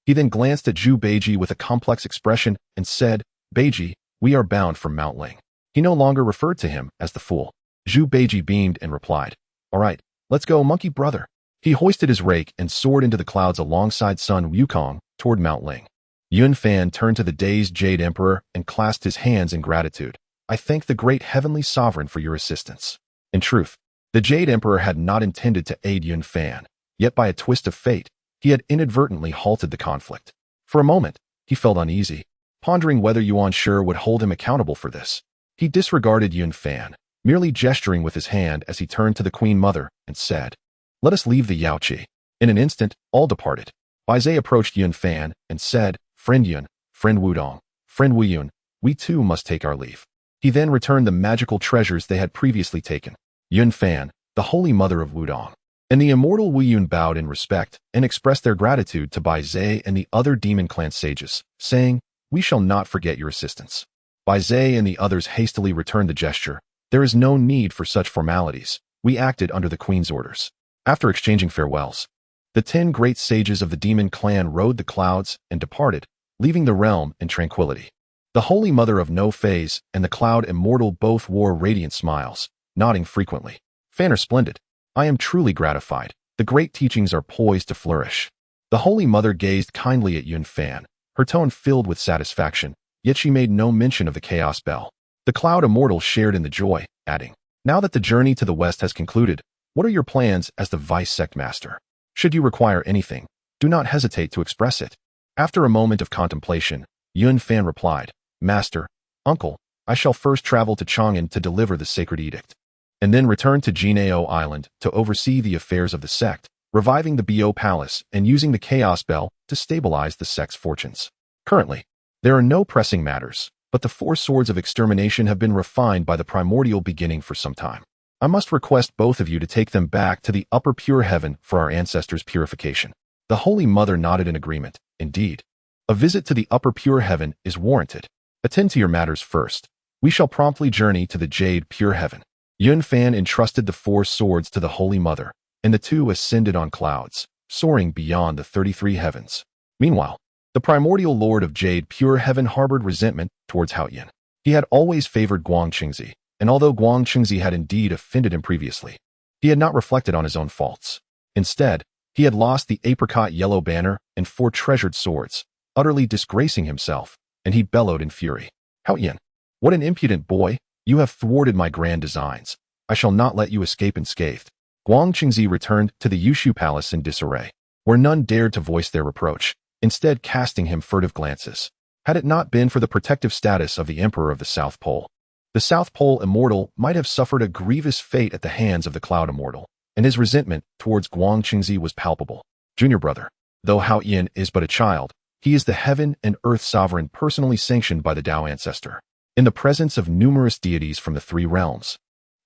He then glanced at Zhu Beiji with a complex expression and said, "Beiji, we are bound for Mount Ling." He no longer referred to him as the fool. Zhu Beiji beamed and replied, "All right, let's go, monkey brother." He hoisted his rake and soared into the clouds alongside Sun Wukong toward Mount Ling. Yun Fan turned to the dazed Jade Emperor and clasped his hands in gratitude. "I thank the great heavenly sovereign for your assistance." In truth, the Jade Emperor had not intended to aid Yun Fan, yet by a twist of fate, he had inadvertently halted the conflict. For a moment, he felt uneasy, pondering whether Yuan Shi would hold him accountable for this. He disregarded Yun Fan, merely gesturing with his hand as he turned to the Queen Mother and said, "Let us leave the Yaoqi." In an instant, all departed. Bai Zhe approached Yun Fan and said, "Friend Yun, friend Wudong, friend Wu Yun, we too must take our leave." He then returned the magical treasures they had previously taken. Yun Fan, the Holy Mother of Wudong, and the immortal Wu Yun bowed in respect and expressed their gratitude to Bai Zhe and the other demon clan sages, saying, "We shall not forget your assistance." Bai Zhe and the others hastily returned the gesture. "There is no need for such formalities. We acted under the Queen's orders." After exchanging farewells, the 10 great sages of the demon clan rode the clouds and departed, leaving the realm in tranquility. The Holy Mother of No Phase and the Cloud Immortal both wore radiant smiles, nodding frequently. "Fan are splendid. I am truly gratified. The great teachings are poised to flourish." The Holy Mother gazed kindly at Yun Fan, her tone filled with satisfaction, yet she made no mention of the Chaos Bell. The Cloud Immortal shared in the joy, adding, "Now that the journey to the west has concluded, what are your plans as the Vice Sect Master? Should you require anything, do not hesitate to express it." After a moment of contemplation, Yun Fan replied, "Master, Uncle, I shall first travel to Chang'an to deliver the sacred edict, and then return to Jinao Island to oversee the affairs of the sect, reviving the Bo Palace and using the Chaos Bell to stabilize the sect's fortunes. Currently, there are no pressing matters, but the 4 swords of extermination have been refined by the Primordial beginning for some time. I must request both of you to take them back to the upper pure heaven for our ancestors' purification." The Holy Mother nodded in agreement. "Indeed, a visit to the upper pure heaven is warranted. Attend to your matters first. We shall promptly journey to the Jade Pure Heaven." Yun Fan entrusted the 4 swords to the Holy Mother, and the two ascended on clouds, soaring beyond the 33 heavens. Meanwhile, the primordial lord of Jade Pure Heaven harbored resentment towards Haoyan. He had always favored Guang Qingzi, and although Guang Qingzi had indeed offended him previously, he had not reflected on his own faults. Instead, he had lost the apricot yellow banner and 4 treasured swords, utterly disgracing himself, and he bellowed in fury, "Haoyan, what an impudent boy! You have thwarted my grand designs. I shall not let you escape unscathed." Guang Qingzi returned to the Yushu Palace in disarray, where none dared to voice their reproach, instead casting him furtive glances. Had it not been for the protective status of the Emperor of the South Pole, the South Pole Immortal might have suffered a grievous fate at the hands of the Cloud Immortal, and his resentment towards Guang Qingzi was palpable. Junior brother, though Haoyan is but a child, he is the heaven and earth sovereign personally sanctioned by the Tao ancestor. in the presence of numerous deities from the three realms.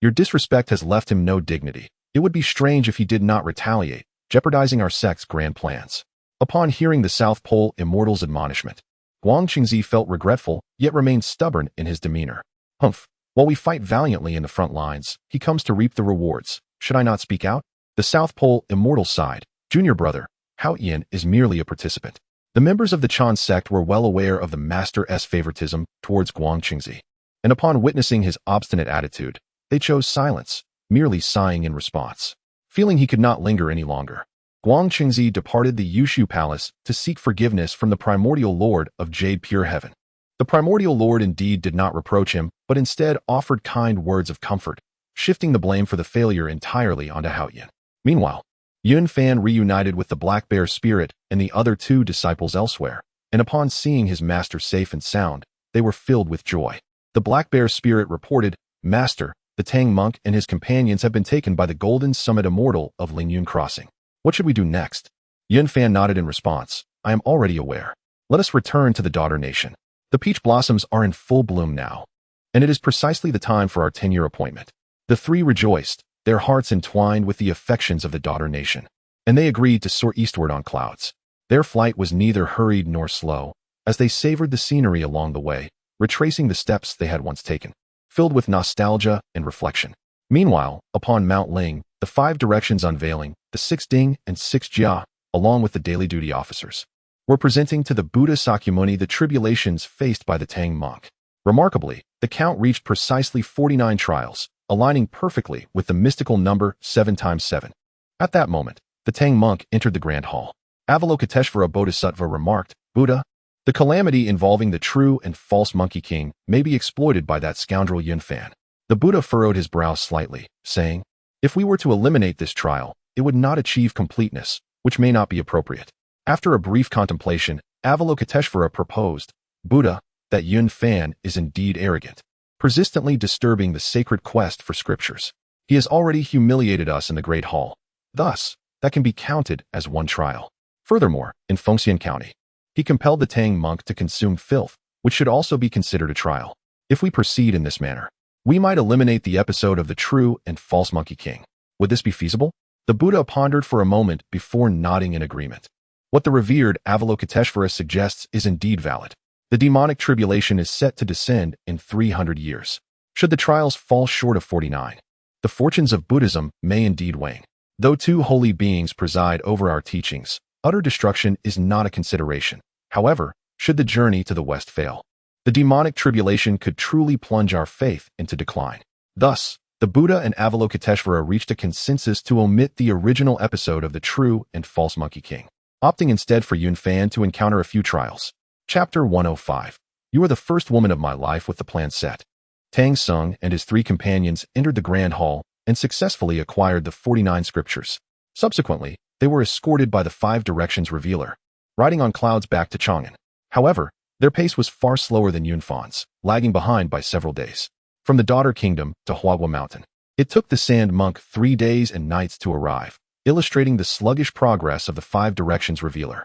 Your disrespect has left him no dignity. It would be strange if he did not retaliate, jeopardizing our sect's grand plans. Upon hearing the South Pole Immortal's admonishment, Guang Qingzi felt regretful, yet remained stubborn in his demeanor. Humph, while we fight valiantly in the front lines, he comes to reap the rewards. Should I not speak out? The South Pole Immortal sighed. Junior brother, Hao Yan is merely a participant. The members of the Chan sect were well aware of the master's favoritism towards Guang Qingzi, and upon witnessing his obstinate attitude, they chose silence, merely sighing in response. Feeling he could not linger any longer, Guang Qingzi departed the Yushu Palace to seek forgiveness from the Primordial Lord of Jade Pure Heaven. The Primordial Lord indeed did not reproach him, but instead offered kind words of comfort, shifting the blame for the failure entirely onto Hao Yan. Meanwhile, Yun Fan reunited with the Black Bear spirit and the other two disciples elsewhere, and upon seeing his master safe and sound, they were filled with joy. The Black Bear spirit reported, Master, the Tang monk and his companions have been taken by the Golden Summit Immortal of Lingyun Crossing. What should we do next? Yun Fan nodded in response. I am already aware. Let us return to the daughter nation. The peach blossoms are in full bloom now, and it is precisely the time for our 10-year appointment. The three rejoiced, their hearts entwined with the affections of the daughter nation, and they agreed to soar eastward on clouds. Their flight was neither hurried nor slow, as they savored the scenery along the way, retracing the steps they had once taken, filled with nostalgia and reflection. Meanwhile, upon Mount Ling, the 5 directions unveiling, the 6 Ding and 6 Jia, along with the daily duty officers, were presenting to the Buddha Sakyamuni the tribulations faced by the Tang monk. Remarkably, the count reached precisely 49 trials, aligning perfectly with the mystical number 7 times 7. At that moment, the Tang monk entered the grand hall. Avalokiteshvara Bodhisattva remarked, Buddha, the calamity involving the true and false Monkey King may be exploited by that scoundrel Yun Fan. The Buddha furrowed his brow slightly, saying, if we were to eliminate this trial, it would not achieve completeness, which may not be appropriate. After a brief contemplation, Avalokiteshvara proposed, Buddha, that Yun Fan is indeed arrogant, persistently disturbing the sacred quest for scriptures. He has already humiliated us in the Great Hall. Thus, that can be counted as one trial. Furthermore, in Fengshen County, he compelled the Tang monk to consume filth, which should also be considered a trial. If we proceed in this manner, we might eliminate the episode of the true and false Monkey King. Would this be feasible? The Buddha pondered for a moment before nodding in agreement. What the revered Avalokiteshvara suggests is indeed valid. The demonic tribulation is set to descend in 300 years. Should the trials fall short of 49, the fortunes of Buddhism may indeed wane. Though 2 holy beings preside over our teachings, utter destruction is not a consideration. However, should the journey to the west fail, the demonic tribulation could truly plunge our faith into decline. Thus, the Buddha and Avalokiteshvara reached a consensus to omit the original episode of the true and false Monkey King, opting instead for Yun Fan to encounter a few trials. Chapter 105. You are the first woman of my life with the plan set. Tang Sung and his 3 companions entered the Grand Hall and successfully acquired the 49 scriptures. Subsequently, they were escorted by the 5 directions revealer, riding on clouds back to Chang'an. However, their pace was far slower than Yun Fan's, lagging behind by several days. From the Daughter Kingdom to Huanghuang Mountain, it took the Sand Monk 3 days and nights to arrive, illustrating the sluggish progress of the 5 directions revealer.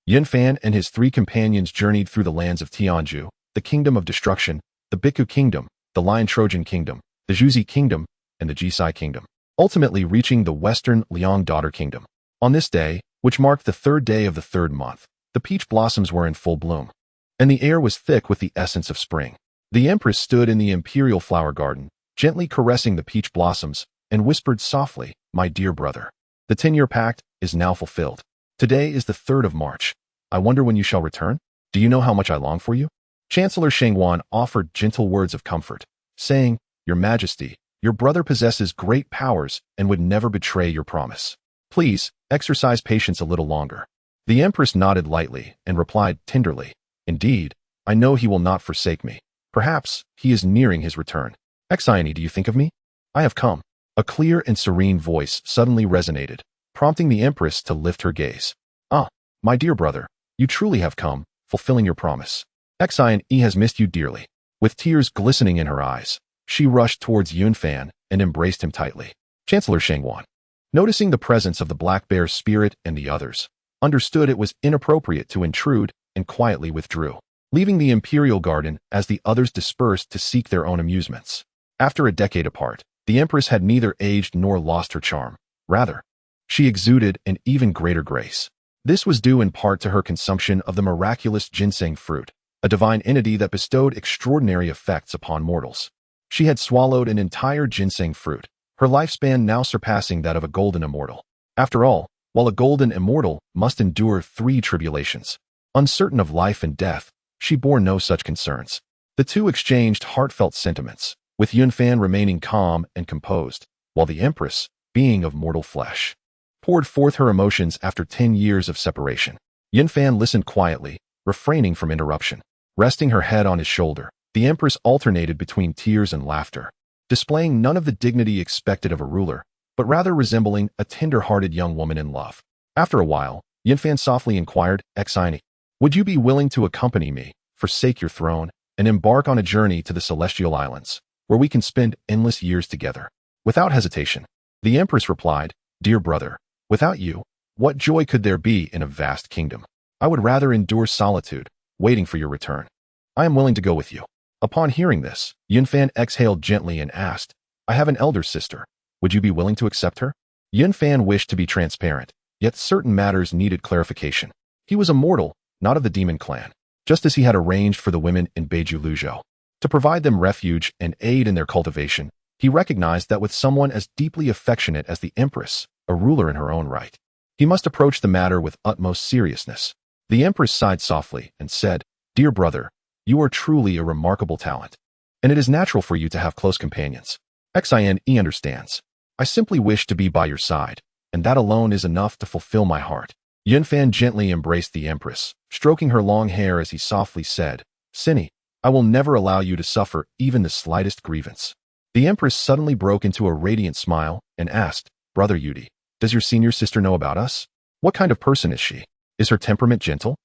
Yun Fan and his 3 companions journeyed through the lands of Tianju, the Kingdom of Destruction, the Bhikkhu Kingdom, the Lion Trojan Kingdom, the Zhuzi Kingdom, and the Jie Sect Kingdom, ultimately reaching the Western Liang Daughter Kingdom. On this day, which marked the 3rd day of the 3rd month, the peach blossoms were in full bloom, and the air was thick with the essence of spring. The Empress stood in the imperial flower garden, gently caressing the peach blossoms, and whispered softly, My dear brother, the 10-year pact is now fulfilled. Today is the 3rd of March. I wonder when you shall return? Do you know how much I long for you? Chancellor Shangwan offered gentle words of comfort, saying, Your Majesty, your brother possesses great powers and would never betray your promise. Please, exercise patience a little longer. The Empress nodded lightly and replied tenderly, Indeed, I know he will not forsake me. Perhaps he is nearing his return. Exione, do you think of me? I have come. A clear and serene voice suddenly resonated, prompting the Empress to lift her gaze. Ah, my dear brother, you truly have come, fulfilling your promise. Exione has missed you dearly. With tears glistening in her eyes, she rushed towards Yun Fan and embraced him tightly. Chancellor Shangwan, noticing the presence of the Black Bear spirit and the others, understood it was inappropriate to intrude and quietly withdrew. leaving the imperial garden as the others dispersed to seek their own amusements. After a decade apart, the empress had neither aged nor lost her charm. Rather, she exuded an even greater grace. This was due in part to her consumption of the miraculous ginseng fruit, a divine entity that bestowed extraordinary effects upon mortals. She had swallowed an entire ginseng fruit, her lifespan now surpassing that of a golden immortal. After all, while a golden immortal must endure 3 tribulations, uncertain of life and death, she bore no such concerns. The two exchanged heartfelt sentiments, with Yunfan remaining calm and composed, while the empress, being of mortal flesh, poured forth her emotions after 10 years of separation. Yunfan listened quietly, refraining from interruption. Resting her head on his shoulder, the empress alternated between tears and laughter, displaying none of the dignity expected of a ruler, but rather resembling a tender-hearted young woman in love. After a while, Yunfan softly inquired, Xine, would you be willing to accompany me, forsake your throne, and embark on a journey to the Celestial Islands, where we can spend endless years together? Without hesitation, the empress replied, Dear brother, without you, what joy could there be in a vast kingdom? I would rather endure solitude, waiting for your return. I am willing to go with you. Upon hearing this, Yunfan exhaled gently and asked, I have an elder sister. Would you be willing to accept her? Yunfan wished to be transparent, yet certain matters needed clarification. He was a mortal, not of the demon clan, just as he had arranged for the women in Beiju Luzhou. To provide them refuge and aid in their cultivation, he recognized that with someone as deeply affectionate as the empress, a ruler in her own right, he must approach the matter with utmost seriousness. The empress sighed softly and said, Dear brother, you are truly a remarkable talent, and it is natural for you to have close companions. Xine understands. I simply wish to be by your side, and that alone is enough to fulfill my heart. Yunfan gently embraced the empress, stroking her long hair as he softly said, Xine, I will never allow you to suffer even the slightest grievance. The empress suddenly broke into a radiant smile and asked, Brother Yudi, does your senior sister know about us? What kind of person is she? Is her temperament gentle?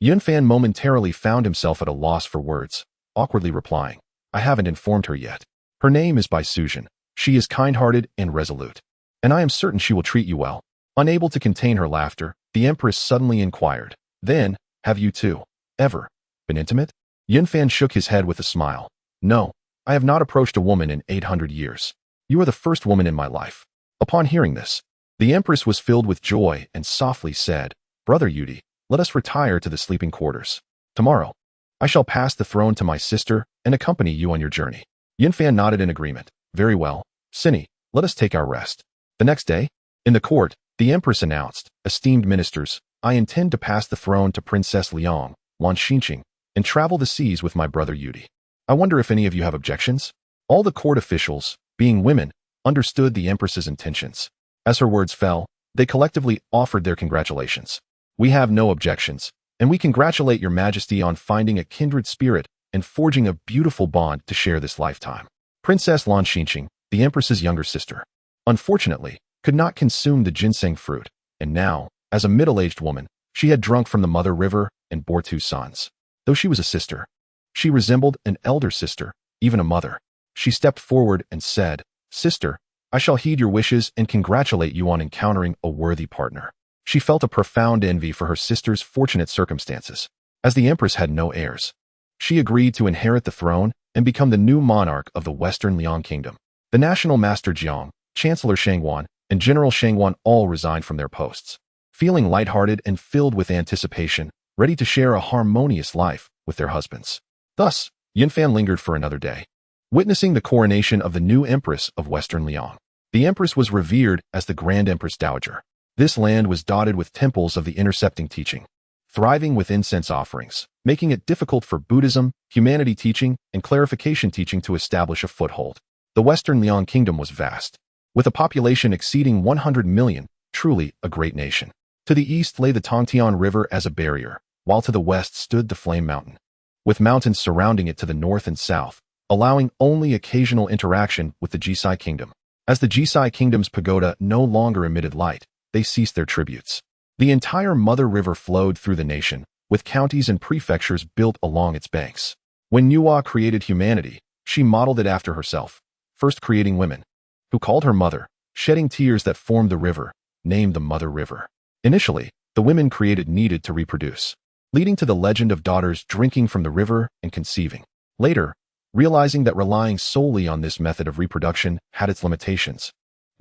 Yunfan momentarily found himself at a loss for words, awkwardly replying, I haven't informed her yet. Her name is Bai Sujin. She is kind-hearted and resolute, and I am certain she will treat you well. Unable to contain her laughter, the empress suddenly inquired, Then, have you two ever been intimate? Yunfan shook his head with a smile. No, I have not approached a woman in 800 years. You are the first woman in my life. Upon hearing this, the empress was filled with joy and softly said, Brother Yudi, let us retire to the sleeping quarters. Tomorrow, I shall pass the throne to my sister and accompany you on your journey. Yunfan nodded in agreement. Very well, Xine, let us take our rest. The next day, in the court, the empress announced, Esteemed ministers, I intend to pass the throne to Princess Liang, Wanxinqing, and travel the seas with my brother Yudi. I wonder if any of you have objections? All the court officials, being women, understood the empress's intentions. As her words fell, they collectively offered their congratulations. We have no objections, and we congratulate your majesty on finding a kindred spirit and forging a beautiful bond to share this lifetime. Princess Lan Xinqing, the empress's younger sister, unfortunately, could not consume the ginseng fruit, and now, as a middle-aged woman, she had drunk from the mother river and bore 2 sons. Though she was a sister, she resembled an elder sister, even a mother. She stepped forward and said, Sister, I shall heed your wishes and congratulate you on encountering a worthy partner. She felt a profound envy for her sister's fortunate circumstances. As the empress had no heirs, she agreed to inherit the throne and become the new monarch of the Western Liang Kingdom. The National Master Jiang, Chancellor Shangwan, and General Shangwan all resigned from their posts, feeling lighthearted and filled with anticipation, ready to share a harmonious life with their husbands. Thus, Yunfan lingered for another day, witnessing the coronation of the new empress of Western Liang. The empress was revered as the Grand Empress Dowager. This land was dotted with temples of the intercepting teaching, thriving with incense offerings, making it difficult for Buddhism, humanity teaching, and clarification teaching to establish a foothold. The Western Liang Kingdom was vast, with a population exceeding 100 million, truly a great nation. To the east lay the Tongtian River as a barrier, while to the west stood the Flame Mountain, with mountains surrounding it to the north and south, allowing only occasional interaction with the Jie Kingdom. As the Jie Kingdom's pagoda no longer emitted light, they ceased their tributes. The entire Mother River flowed through the nation, with counties and prefectures built along its banks. When Nuwa created humanity, she modeled it after herself, first creating women, who called her mother, shedding tears that formed the river, named the Mother River. Initially, the women created needed to reproduce. leading to the legend of daughters drinking from the river and conceiving. Later, realizing that relying solely on this method of reproduction had its limitations,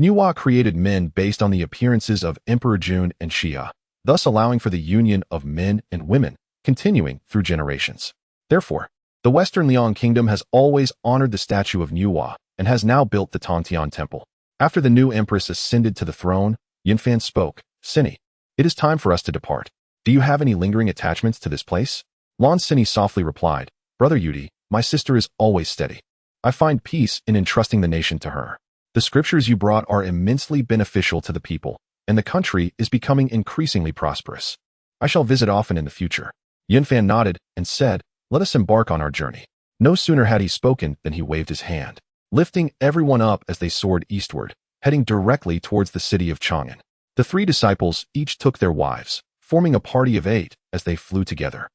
Nuwa created men based on the appearances of Emperor Jun and Xia, thus allowing for the union of men and women, continuing through generations. Therefore, the Western Liang Kingdom has always honored the statue of Nuwa and has now built the Tongtian Temple. After the new empress ascended to the throne, Yunfan spoke, "Sini, it is time for us to depart. Do you have any lingering attachments to this place?" Lan Sini softly replied, "Brother Yudi, my sister is always steady. I find peace in entrusting the nation to her. The scriptures you brought are immensely beneficial to the people, and the country is becoming increasingly prosperous. I shall visit often in the future." Yunfan nodded and said, "Let us embark on our journey." No sooner had he spoken than he waved his hand, lifting everyone up as they soared eastward, heading directly towards the city of Chang'an. The three disciples each took their wives, forming a party of 8 as they flew together.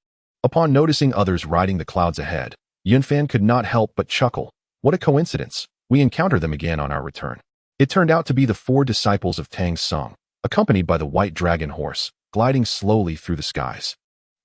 Upon noticing others riding the clouds ahead, Yunfan could not help but chuckle. What a coincidence! We encounter them again on our return. It turned out to be the 4 disciples of Tang Sung, accompanied by the white dragon horse, gliding slowly through the skies.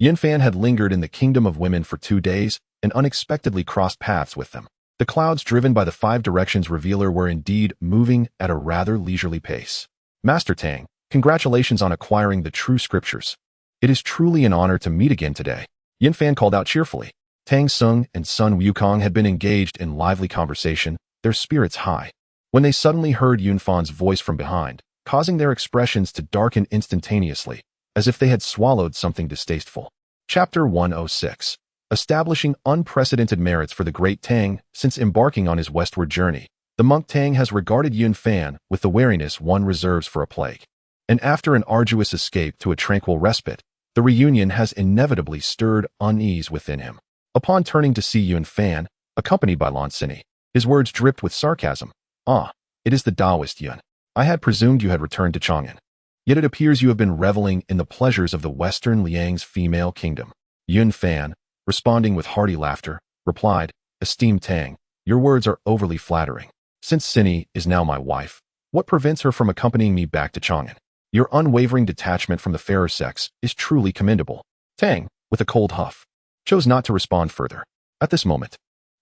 Yunfan had lingered in the kingdom of women for 2 days and unexpectedly crossed paths with them. The clouds driven by the 5 directions revealer were indeed moving at a rather leisurely pace. "Master Tang, congratulations on acquiring the true scriptures. It is truly an honor to meet again today," Yunfan called out cheerfully. Tang Sung and Sun Wukong had been engaged in lively conversation, their spirits high, when they suddenly heard Yunfan's voice from behind, causing their expressions to darken instantaneously, as if they had swallowed something distasteful. Chapter 106. Establishing unprecedented merits for the great Tang. Since embarking on his westward journey, the monk Tang has regarded Yunfan with the wariness one reserves for a plague. And after an arduous escape to a tranquil respite, the reunion has inevitably stirred unease within him. Upon turning to see Yunfan, accompanied by Lan Sini, his words dripped with sarcasm. "Ah, it is the Taoist Yun. I had presumed you had returned to Chang'an. Yet it appears you have been reveling in the pleasures of the Western Liang's female kingdom." Yunfan, responding with hearty laughter, replied, "Esteemed Tang, your words are overly flattering. Since Sini is now my wife, what prevents her from accompanying me back to Chang'an? Your unwavering detachment from the fairer sex is truly commendable." Tang, with a cold huff, chose not to respond further. At this moment,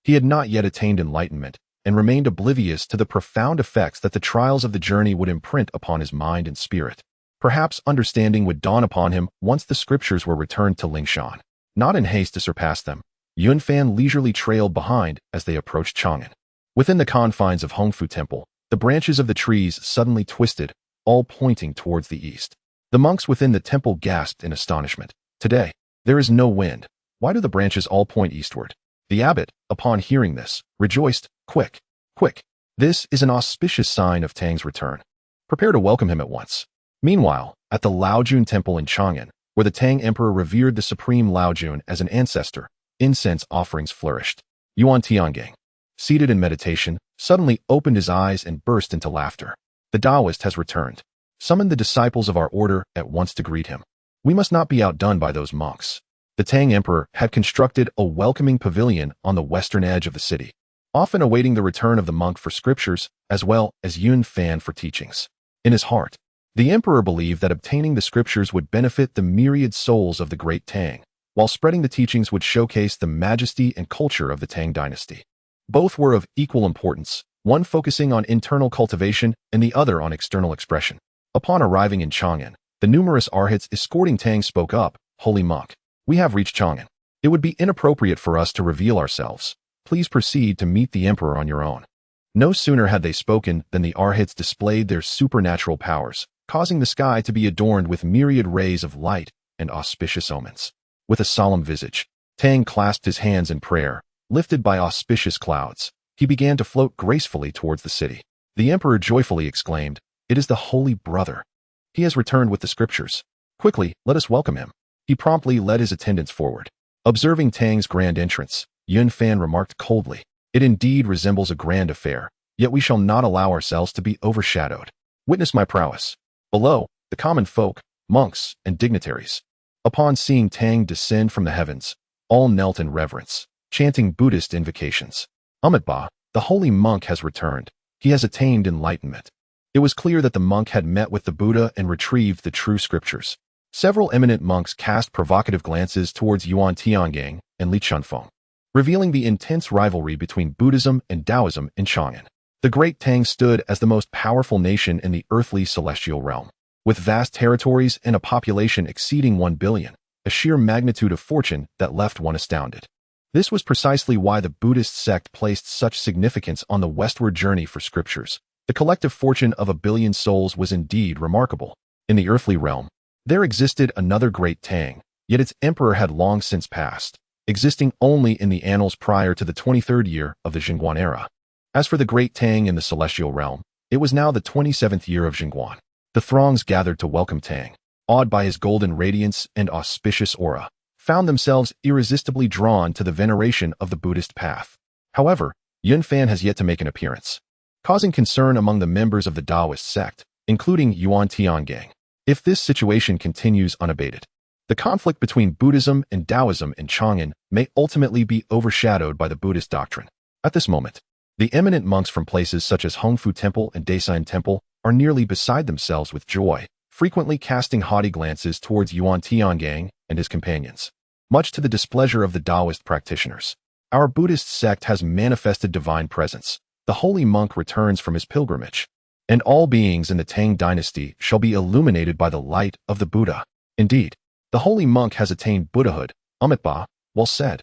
he had not yet attained enlightenment and remained oblivious to the profound effects that the trials of the journey would imprint upon his mind and spirit. Perhaps understanding would dawn upon him once the scriptures were returned to Lingshan. Not in haste to surpass them, Yunfan leisurely trailed behind as they approached Chang'an. Within the confines of Hongfu Temple, the branches of the trees suddenly twisted, all pointing towards the east. The monks within the temple gasped in astonishment. "Today, there is no wind. Why do the branches all point eastward?" The abbot, upon hearing this, rejoiced. Quick, quick. This is an auspicious sign of Tang's return. Prepare to welcome him at once." Meanwhile, at the Laojun Temple in Chang'an, where the Tang Emperor revered the supreme Laojun as an ancestor, incense offerings flourished. Yuan Tiangang, seated in meditation, suddenly opened his eyes and burst into laughter. "The Taoist has returned. Summon the disciples of our order at once to greet him. We must not be outdone by those monks." The Tang Emperor had constructed a welcoming pavilion on the western edge of the city, often awaiting the return of the monk for scriptures as well as Yunfan for teachings. In his heart, the emperor believed that obtaining the scriptures would benefit the myriad souls of the great Tang, while spreading the teachings would showcase the majesty and culture of the Tang dynasty. Both were of equal importance, one focusing on internal cultivation and the other on external expression. Upon arriving in Chang'an, the numerous arhats escorting Tang spoke up, "Holy monk, we have reached Chang'an. It would be inappropriate for us to reveal ourselves. Please proceed to meet the emperor on your own." No sooner had they spoken than the arhats displayed their supernatural powers, causing the sky to be adorned with myriad rays of light and auspicious omens. With a solemn visage, Tang clasped his hands in prayer. Lifted by auspicious clouds, he began to float gracefully towards the city. The emperor joyfully exclaimed, "It is the holy brother. He has returned with the scriptures. Quickly, let us welcome him." He promptly led his attendants forward. Observing Tang's grand entrance, Yunfan remarked coldly, "It indeed resembles a grand affair, yet we shall not allow ourselves to be overshadowed. Witness my prowess." Below, the common folk, monks, and dignitaries, upon seeing Tang descend from the heavens, all knelt in reverence, chanting Buddhist invocations. "Amitabha, the holy monk has returned. He has attained enlightenment." It was clear that the monk had met with the Buddha and retrieved the true scriptures. Several eminent monks cast provocative glances towards Yuan Tiangang and Li Chunfeng, revealing the intense rivalry between Buddhism and Taoism in Chang'an. The Great Tang stood as the most powerful nation in the earthly celestial realm, with vast territories and a population exceeding 1 billion, a sheer magnitude of fortune that left one astounded. This was precisely why the Buddhist sect placed such significance on the westward journey for scriptures. The collective fortune of 1 billion souls was indeed remarkable. In the earthly realm, there existed another Great Tang, yet its emperor had long since passed, existing only in the annals prior to the 23rd year of the Jingguan era. As for the Great Tang in the celestial realm, it was now the 27th year of Jingguan. The throngs gathered to welcome Tang, awed by his golden radiance and auspicious aura, found themselves irresistibly drawn to the veneration of the Buddhist path. However, Yun Fan has yet to make an appearance, causing concern among the members of the Taoist sect, including Yuan Tiangang. If this situation continues unabated, the conflict between Buddhism and Taoism in Chang'an may ultimately be overshadowed by the Buddhist doctrine. At this moment, the eminent monks from places such as Hongfu Temple and Daesan Temple are nearly beside themselves with joy, frequently casting haughty glances towards Yuan Tiangang and his companions. Much to the displeasure of the Taoist practitioners, our Buddhist sect has manifested divine presence. The holy monk returns from his pilgrimage, and all beings in the Tang dynasty shall be illuminated by the light of the Buddha. Indeed, the holy monk has attained Buddhahood. Amitabha, well said.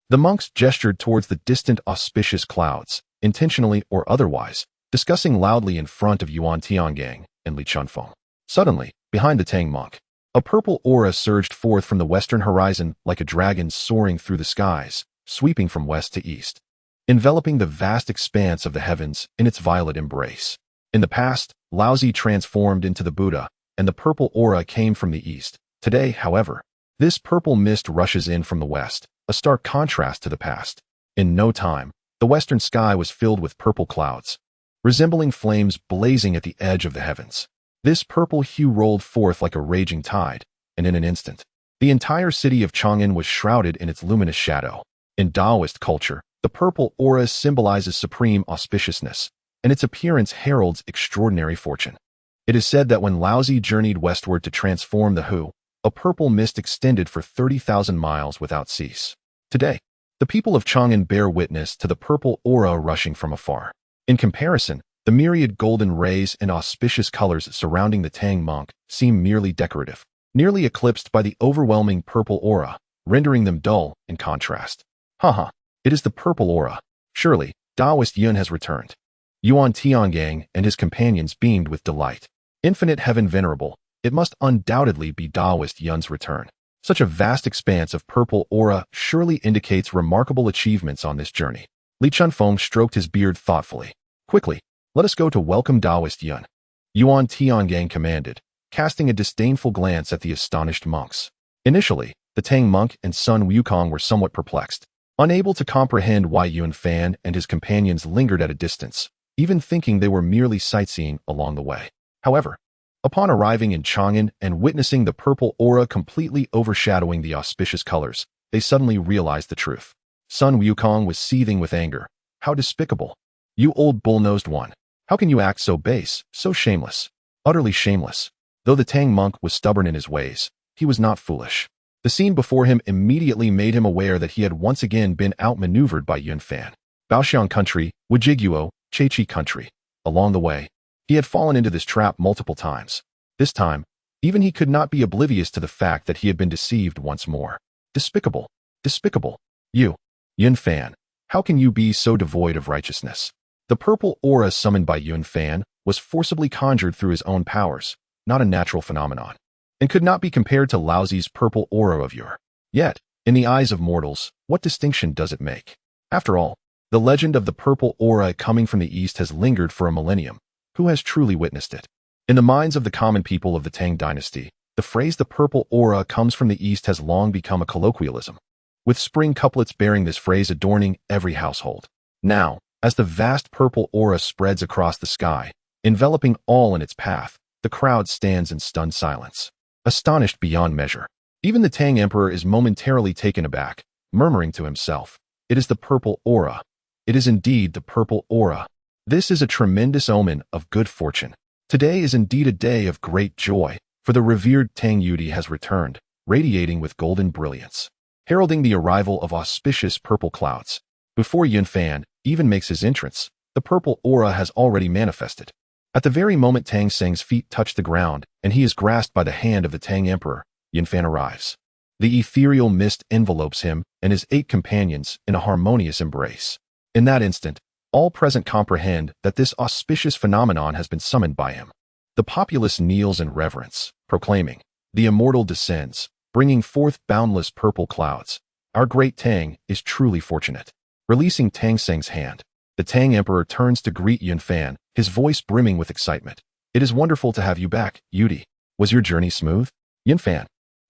The monks gestured towards the distant auspicious clouds, intentionally or otherwise, discussing loudly in front of Yuan Tiangang and Li Chunfeng. Suddenly, behind the Tang monk, a purple aura surged forth from the western horizon like a dragon soaring through the skies, sweeping from west to east, enveloping the vast expanse of the heavens in its violet embrace. In the past, Laozi transformed into the Buddha, and the purple aura came from the east. Today, however, this purple mist rushes in from the west, a stark contrast to the past. In no time, the western sky was filled with purple clouds, resembling flames blazing at the edge of the heavens. This purple hue rolled forth like a raging tide, and in an instant, the entire city of Chang'an was shrouded in its luminous shadow. In Taoist culture, the purple aura symbolizes supreme auspiciousness, and its appearance heralds extraordinary fortune. It is said that when Laozi journeyed westward to transform the Hu, a purple mist extended for 30,000 miles without cease. Today, the people of Chang'an bear witness to the purple aura rushing from afar. In comparison, the myriad golden rays and auspicious colors surrounding the Tang monk seem merely decorative, nearly eclipsed by the overwhelming purple aura, rendering them dull in contrast. Haha, it is the purple aura. Surely, Taoist Yun has returned. Yuan Tiangang and his companions beamed with delight. Infinite heaven venerable, it must undoubtedly be Taoist Yun's return. Such a vast expanse of purple aura surely indicates remarkable achievements on this journey. Li Chunfeng stroked his beard thoughtfully. Quickly, let us go to welcome Taoist Yun. Yuan Tiangang commanded, casting a disdainful glance at the astonished monks. Initially, the Tang monk and Sun Wukong were somewhat perplexed, unable to comprehend why Yun Fan and his companions lingered at a distance, even thinking they were merely sightseeing along the way. However, upon arriving in Chang'an and witnessing the purple aura completely overshadowing the auspicious colors, they suddenly realized the truth. Sun Wukong was seething with anger. How despicable! You old bull-nosed one! How can you act so base, so shameless? Utterly shameless. Though the Tang monk was stubborn in his ways, he was not foolish. The scene before him immediately made him aware that he had once again been outmaneuvered by Yun Fan. Baoxiang country, Wujiguo, Cheichi country. Along the way, he had fallen into this trap multiple times. This time, even he could not be oblivious to the fact that he had been deceived once more. Despicable! Despicable! You, Yun Fan, how can you be so devoid of righteousness? The purple aura summoned by Yun Fan was forcibly conjured through his own powers, not a natural phenomenon, and could not be compared to Laozi's purple aura of yore. Yet, in the eyes of mortals, what distinction does it make? After all, the legend of the purple aura coming from the east has lingered for a millennium. Who has truly witnessed it? In the minds of the common people of the Tang dynasty, the phrase "the purple aura comes from the east" has long become a colloquialism, with spring couplets bearing this phrase adorning every household. Now, as the vast purple aura spreads across the sky, enveloping all in its path, the crowd stands in stunned silence, astonished beyond measure. Even the Tang emperor is momentarily taken aback, murmuring to himself, "It is the purple aura. It is indeed the purple aura. This is a tremendous omen of good fortune. Today is indeed a day of great joy, for the revered Tang Yudi has returned, radiating with golden brilliance, heralding the arrival of auspicious purple clouds. Before Yunfan even makes his entrance, the purple aura has already manifested. At the very moment Tang Seng's feet touch the ground and he is grasped by the hand of the Tang Emperor, Yunfan arrives. The ethereal mist envelopes him and his 8 companions in a harmonious embrace. In that instant, all present comprehend that this auspicious phenomenon has been summoned by him. The populace kneels in reverence, proclaiming, "The immortal descends, bringing forth boundless purple clouds. Our great Tang is truly fortunate." Releasing Tang Seng's hand, the Tang Emperor turns to greet Yunfan, his voice brimming with excitement. "It is wonderful to have you back, Yudi. Was your journey smooth?" Yunfan,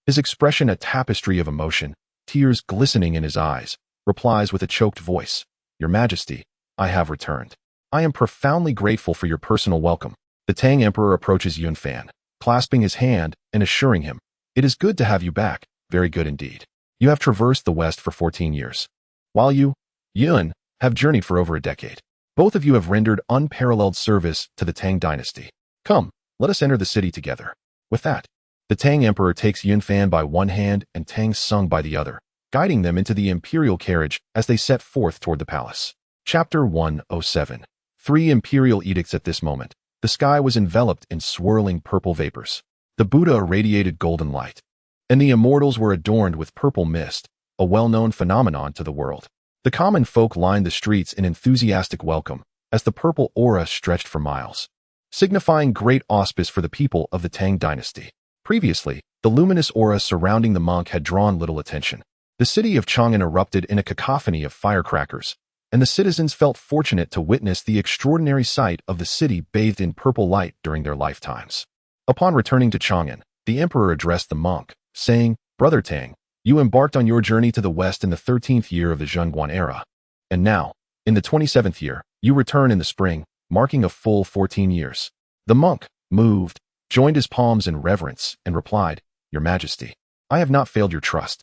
his expression a tapestry of emotion, tears glistening in his eyes, replies with a choked voice, "Your Majesty, I have returned. I am profoundly grateful for your personal welcome." The Tang Emperor approaches Yunfan, clasping his hand and assuring him, "It is good to have you back, very good indeed. You have traversed the West for 14 years, while you, Yun, have journeyed for over a decade. Both of you have rendered unparalleled service to the Tang dynasty. Come, let us enter the city together." With that, the Tang Emperor takes Yunfan by one hand and Tang Sung by the other, guiding them into the imperial carriage as they set forth toward the palace. Chapter 107. 3 imperial edicts. At this moment, the sky was enveloped in swirling purple vapors. The Buddha irradiated golden light, and the immortals were adorned with purple mist, a well-known phenomenon to the world. The common folk lined the streets in enthusiastic welcome as the purple aura stretched for miles, signifying great auspice for the people of the Tang dynasty. Previously, the luminous aura surrounding the monk had drawn little attention. The city of Chang'an erupted in a cacophony of firecrackers, and the citizens felt fortunate to witness the extraordinary sight of the city bathed in purple light during their lifetimes. Upon returning to Chang'an, the emperor addressed the monk, saying, "Brother Tang, you embarked on your journey to the west in the 13th year of the Zhengguan era, and now, in the 27th year, you return in the spring, marking a full 14 years. The monk, moved, joined his palms in reverence and replied, "Your Majesty, I have not failed your trust.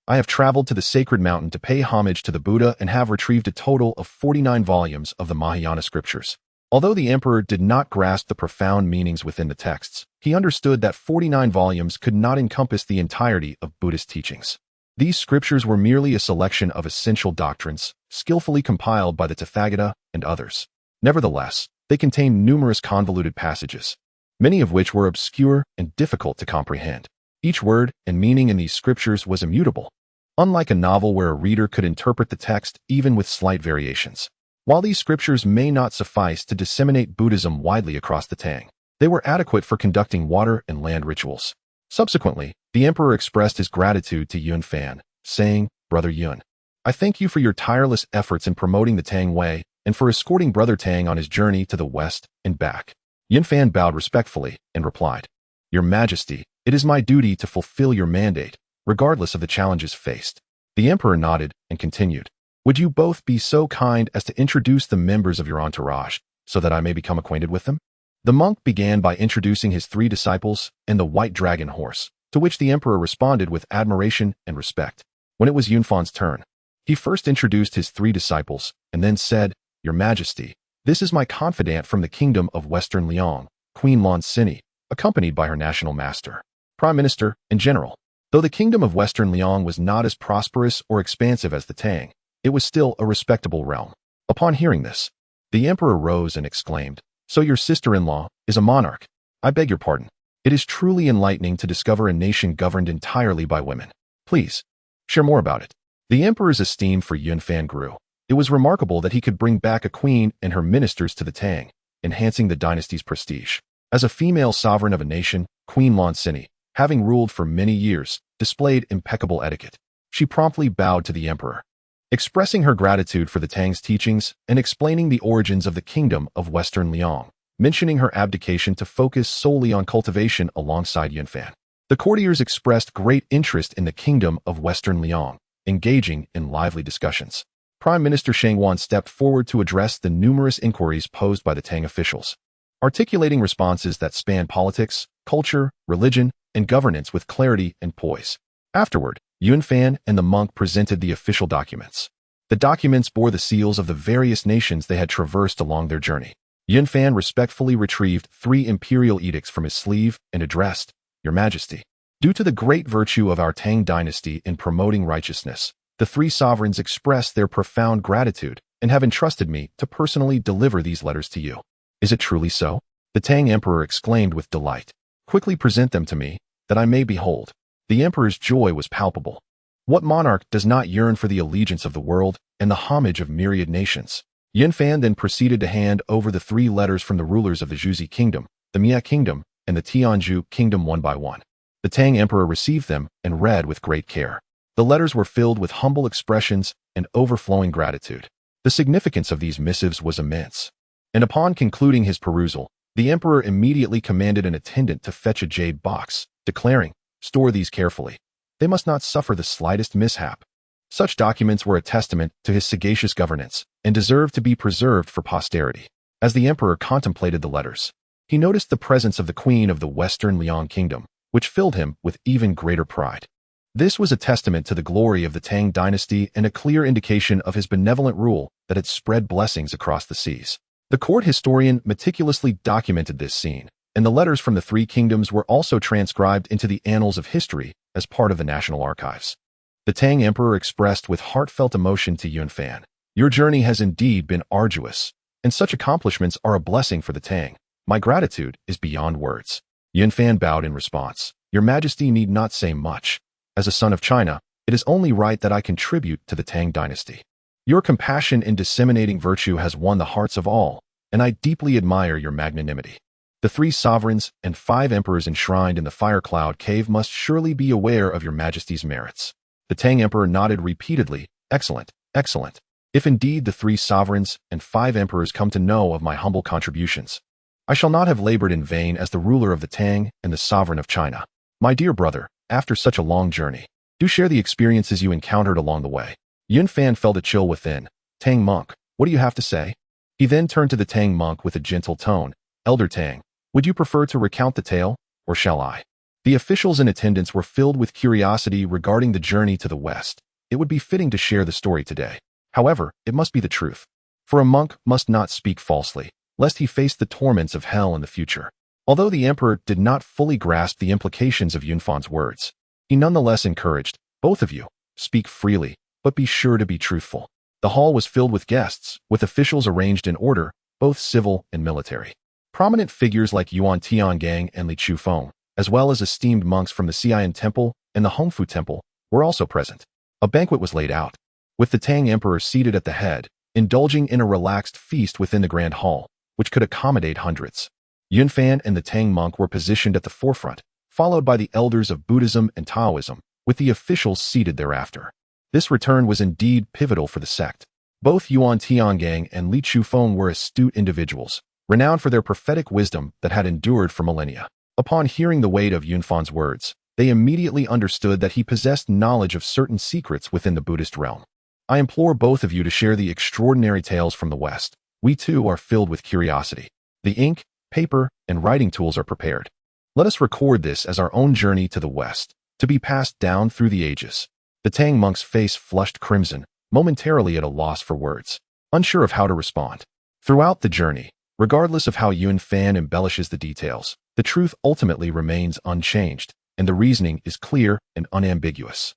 I have traveled to the sacred mountain to pay homage to the Buddha and have retrieved a total of 49 volumes of the Mahayana scriptures." Although the emperor did not grasp the profound meanings within the texts, he understood that 49 volumes could not encompass the entirety of Buddhist teachings. These scriptures were merely a selection of essential doctrines, skillfully compiled by the Tathagata and others. Nevertheless, they contained numerous convoluted passages, many of which were obscure and difficult to comprehend. Each word and meaning in these scriptures was immutable, unlike a novel where a reader could interpret the text even with slight variations. While these scriptures may not suffice to disseminate Buddhism widely across the Tang, they were adequate for conducting water and land rituals. Subsequently, the emperor expressed his gratitude to Yunfan, saying, "Brother Yun, I thank you for your tireless efforts in promoting the Tang way and for escorting Brother Tang on his journey to the west and back." Yunfan bowed respectfully and replied, "Your Majesty, it is my duty to fulfill your mandate, regardless of the challenges faced." The emperor nodded and continued, "Would you both be so kind as to introduce the members of your entourage, so that I may become acquainted with them?" The monk began by introducing his 3 disciples and the white dragon horse, to which the emperor responded with admiration and respect. When it was Yunfan's turn, he first introduced his 3 disciples and then said, "Your Majesty, this is my confidant from the kingdom of Western Liang, Queen Lan Sini, accompanied by her national master, Prime Minister, and General." Though the kingdom of Western Liang was not as prosperous or expansive as the Tang, it was still a respectable realm. Upon hearing this, the emperor rose and exclaimed, "So your sister-in-law is a monarch? I beg your pardon. It is truly enlightening to discover a nation governed entirely by women. Please, share more about it." The emperor's esteem for Yunfan grew. It was remarkable that he could bring back a queen and her ministers to the Tang, enhancing the dynasty's prestige. As a female sovereign of a nation, Queen Lan Sini, having ruled for many years, displayed impeccable etiquette. She promptly bowed to the emperor, expressing her gratitude for the Tang's teachings and explaining the origins of the kingdom of Western Liang, mentioning her abdication to focus solely on cultivation alongside Yunfan. The courtiers expressed great interest in the kingdom of Western Liang, engaging in lively discussions. Prime Minister Huanghuang stepped forward to address the numerous inquiries posed by the Tang officials, articulating responses that spanned politics, culture, religion, and governance with clarity and poise. Afterward, Yunfan and the monk presented the official documents. The documents bore the seals of the various nations they had traversed along their journey. Yunfan respectfully retrieved 3 imperial edicts from his sleeve and addressed, Your Majesty. Due to the great virtue of our Tang dynasty in promoting righteousness, the three sovereigns express their profound gratitude and have entrusted me to personally deliver these letters to you. Is it truly so? The Tang Emperor exclaimed with delight. Quickly present them to me, that I may behold. The Emperor's joy was palpable. What monarch does not yearn for the allegiance of the world and the homage of myriad nations? Yunfan then proceeded to hand over the 3 letters from the rulers of the Zhuzi Kingdom, the Mia Kingdom, and the Tianzhu Kingdom one by one. The Tang Emperor received them and read with great care. The letters were filled with humble expressions and overflowing gratitude. The significance of these missives was immense. And upon concluding his perusal, the Emperor immediately commanded an attendant to fetch a jade box, declaring, "Store these carefully. They must not suffer the slightest mishap." Such documents were a testament to his sagacious governance and deserved to be preserved for posterity. As the Emperor contemplated the letters, he noticed the presence of the Queen of the Western Liang Kingdom, which filled him with even greater pride. This was a testament to the glory of the Tang dynasty and a clear indication of his benevolent rule that had spread blessings across the seas. The court historian meticulously documented this scene, and the letters from the 3 kingdoms were also transcribed into the annals of history as part of the national archives. The Tang Emperor expressed with heartfelt emotion to Yunfan, "Your journey has indeed been arduous, and such accomplishments are a blessing for the Tang. My gratitude is beyond words." Yunfan bowed in response. "Your Majesty need not say much. As a son of China, it is only right that I contribute to the Tang dynasty. Your compassion in disseminating virtue has won the hearts of all, and I deeply admire your magnanimity." The 3 sovereigns and 5 emperors enshrined in the Fire Cloud Cave must surely be aware of your Majesty's merits. The Tang Emperor nodded repeatedly. "Excellent, excellent. If indeed the 3 sovereigns and 5 emperors come to know of my humble contributions, I shall not have labored in vain as the ruler of the Tang and the sovereign of China. My dear brother, after such a long journey, do share the experiences you encountered along the way." Yunfan felt a chill within. "Tang monk, what do you have to say?" He then turned to the Tang monk with a gentle tone. "Elder Tang, would you prefer to recount the tale, or shall I?" The officials in attendance were filled with curiosity regarding the journey to the west. It would be fitting to share the story today. However, it must be the truth. For a monk must not speak falsely, lest he face the torments of hell in the future. Although the Emperor did not fully grasp the implications of Yunfan's words, he nonetheless encouraged, "Both of you, speak freely, but be sure to be truthful." The hall was filled with guests, with officials arranged in order, both civil and military. Prominent figures like Yuan Tiangang and Li Chufeng, as well as esteemed monks from the Xian Temple and the Hongfu Temple, were also present. A banquet was laid out, with the Tang Emperor seated at the head, indulging in a relaxed feast within the grand hall, which could accommodate hundreds. Yunfan and the Tang monk were positioned at the forefront, followed by the elders of Buddhism and Taoism, with the officials seated thereafter. This return was indeed pivotal for the sect. Both Yuan Tiangang and Li Chufeng were astute individuals, renowned for their prophetic wisdom that had endured for millennia. Upon hearing the weight of Yunfan's words, they immediately understood that he possessed knowledge of certain secrets within the Buddhist realm. "I implore both of you to share the extraordinary tales from the West. We too are filled with curiosity. The ink, paper, and writing tools are prepared. Let us record this as our own journey to the West, to be passed down through the ages." The Tang monk's face flushed crimson, momentarily at a loss for words, unsure of how to respond. Throughout the journey, regardless of how Yunfan embellishes the details, the truth ultimately remains unchanged, and the reasoning is clear and unambiguous.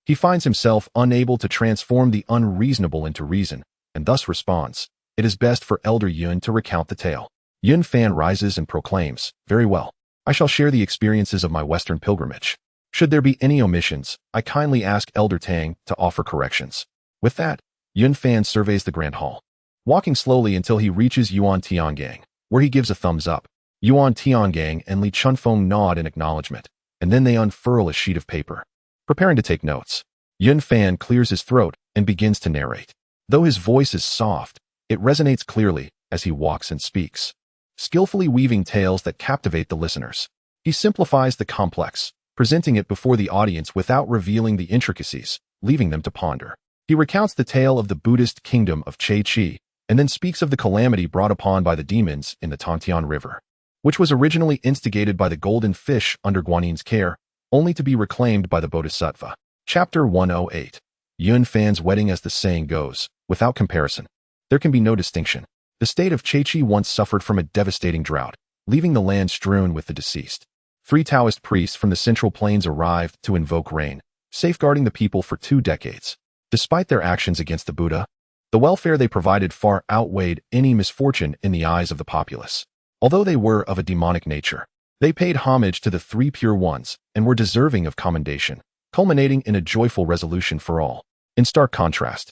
He finds himself unable to transform the unreasonable into reason, and thus responds, "It is best for Elder Yun to recount the tale." Yunfan rises and proclaims, "Very well. I shall share the experiences of my Western pilgrimage. Should there be any omissions, I kindly ask Elder Tang to offer corrections." With that, Yunfan surveys the grand hall, walking slowly until he reaches Yuan Tiangang, where he gives a thumbs up. Yuan Tiangang and Li Chunfeng nod in acknowledgement, and then they unfurl a sheet of paper, preparing to take notes. Yunfan clears his throat and begins to narrate. Though his voice is soft, it resonates clearly as he walks and speaks, skillfully weaving tales that captivate the listeners. He simplifies the complex, presenting it before the audience without revealing the intricacies, leaving them to ponder. He recounts the tale of the Buddhist kingdom of Chi, and then speaks of the calamity brought upon by the demons in the Tongtian River, which was originally instigated by the golden fish under Guanin's care, only to be reclaimed by the Bodhisattva. Chapter 108. Yunfan's wedding. As the saying goes, without comparison, there can be no distinction. The state of Chi once suffered from a devastating drought, leaving the land strewn with the deceased. 3 Taoist priests from the Central Plains arrived to invoke rain, safeguarding the people for 2 decades. Despite their actions against the Buddha, the welfare they provided far outweighed any misfortune in the eyes of the populace. Although they were of a demonic nature, they paid homage to the 3 Pure Ones and were deserving of commendation, culminating in a joyful resolution for all. In stark contrast,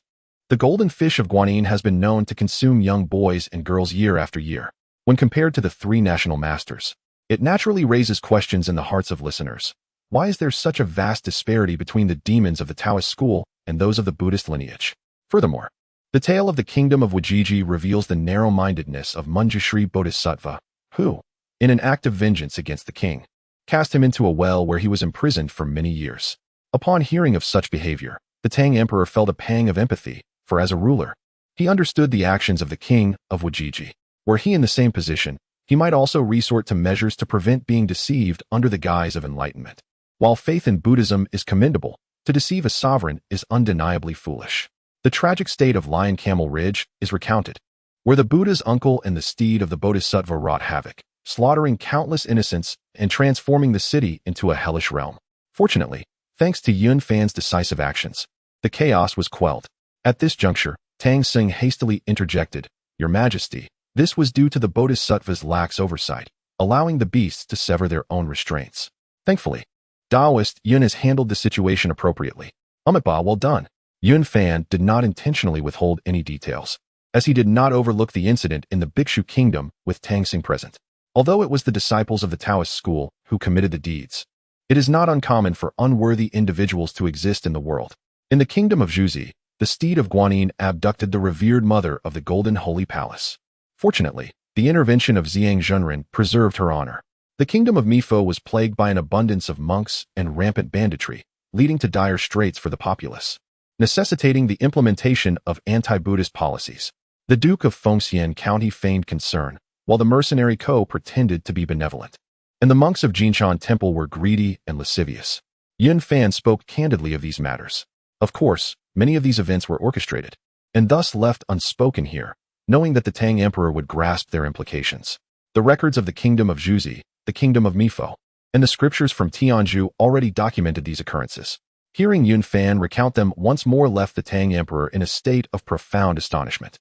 the golden fish of Guanyin has been known to consume young boys and girls year after year. When compared to the 3 national masters, it naturally raises questions in the hearts of listeners. Why is there such a vast disparity between the demons of the Taoist school and those of the Buddhist lineage? Furthermore, the tale of the kingdom of Wujiji reveals the narrow-mindedness of Manjushri Bodhisattva, who, in an act of vengeance against the king, cast him into a well where he was imprisoned for many years. Upon hearing of such behavior, the Tang emperor felt a pang of empathy, for as a ruler, he understood the actions of the king of Wujiji. Were he in the same position, he might also resort to measures to prevent being deceived under the guise of enlightenment. While faith in Buddhism is commendable, to deceive a sovereign is undeniably foolish. The tragic state of Lion Camel Ridge is recounted, where the Buddha's uncle and the steed of the Bodhisattva wrought havoc, slaughtering countless innocents and transforming the city into a hellish realm. Fortunately, thanks to Yun Fan's decisive actions, the chaos was quelled. At this juncture, Tang Xing hastily interjected, "Your Majesty, this was due to the Bodhisattva's lax oversight, allowing the beasts to sever their own restraints." Thankfully, Taoist Yun has handled the situation appropriately. Amitabha, well done. Yun Fan did not intentionally withhold any details, as he did not overlook the incident in the Bhikshu kingdom with Tang Xing present. Although it was the disciples of the Taoist school who committed the deeds, it is not uncommon for unworthy individuals to exist in the world. In the kingdom of Zhuzi, the steed of Guanyin abducted the revered mother of the Golden Holy Palace. Fortunately, the intervention of Xiang Zhenren preserved her honor. The kingdom of Mifo was plagued by an abundance of monks and rampant banditry, leading to dire straits for the populace, necessitating the implementation of anti-Buddhist policies. The Duke of Fengshen County feigned concern, while the mercenary Co pretended to be benevolent. And the monks of Jinshan Temple were greedy and lascivious. Yun Fan spoke candidly of these matters. Of course, many of these events were orchestrated, and thus left unspoken here, knowing that the Tang Emperor would grasp their implications. The records of the kingdom of Zhuzi, the kingdom of Mifo, and the scriptures from Tianzhu already documented these occurrences. Hearing Yun Fan recount them once more left the Tang Emperor in a state of profound astonishment.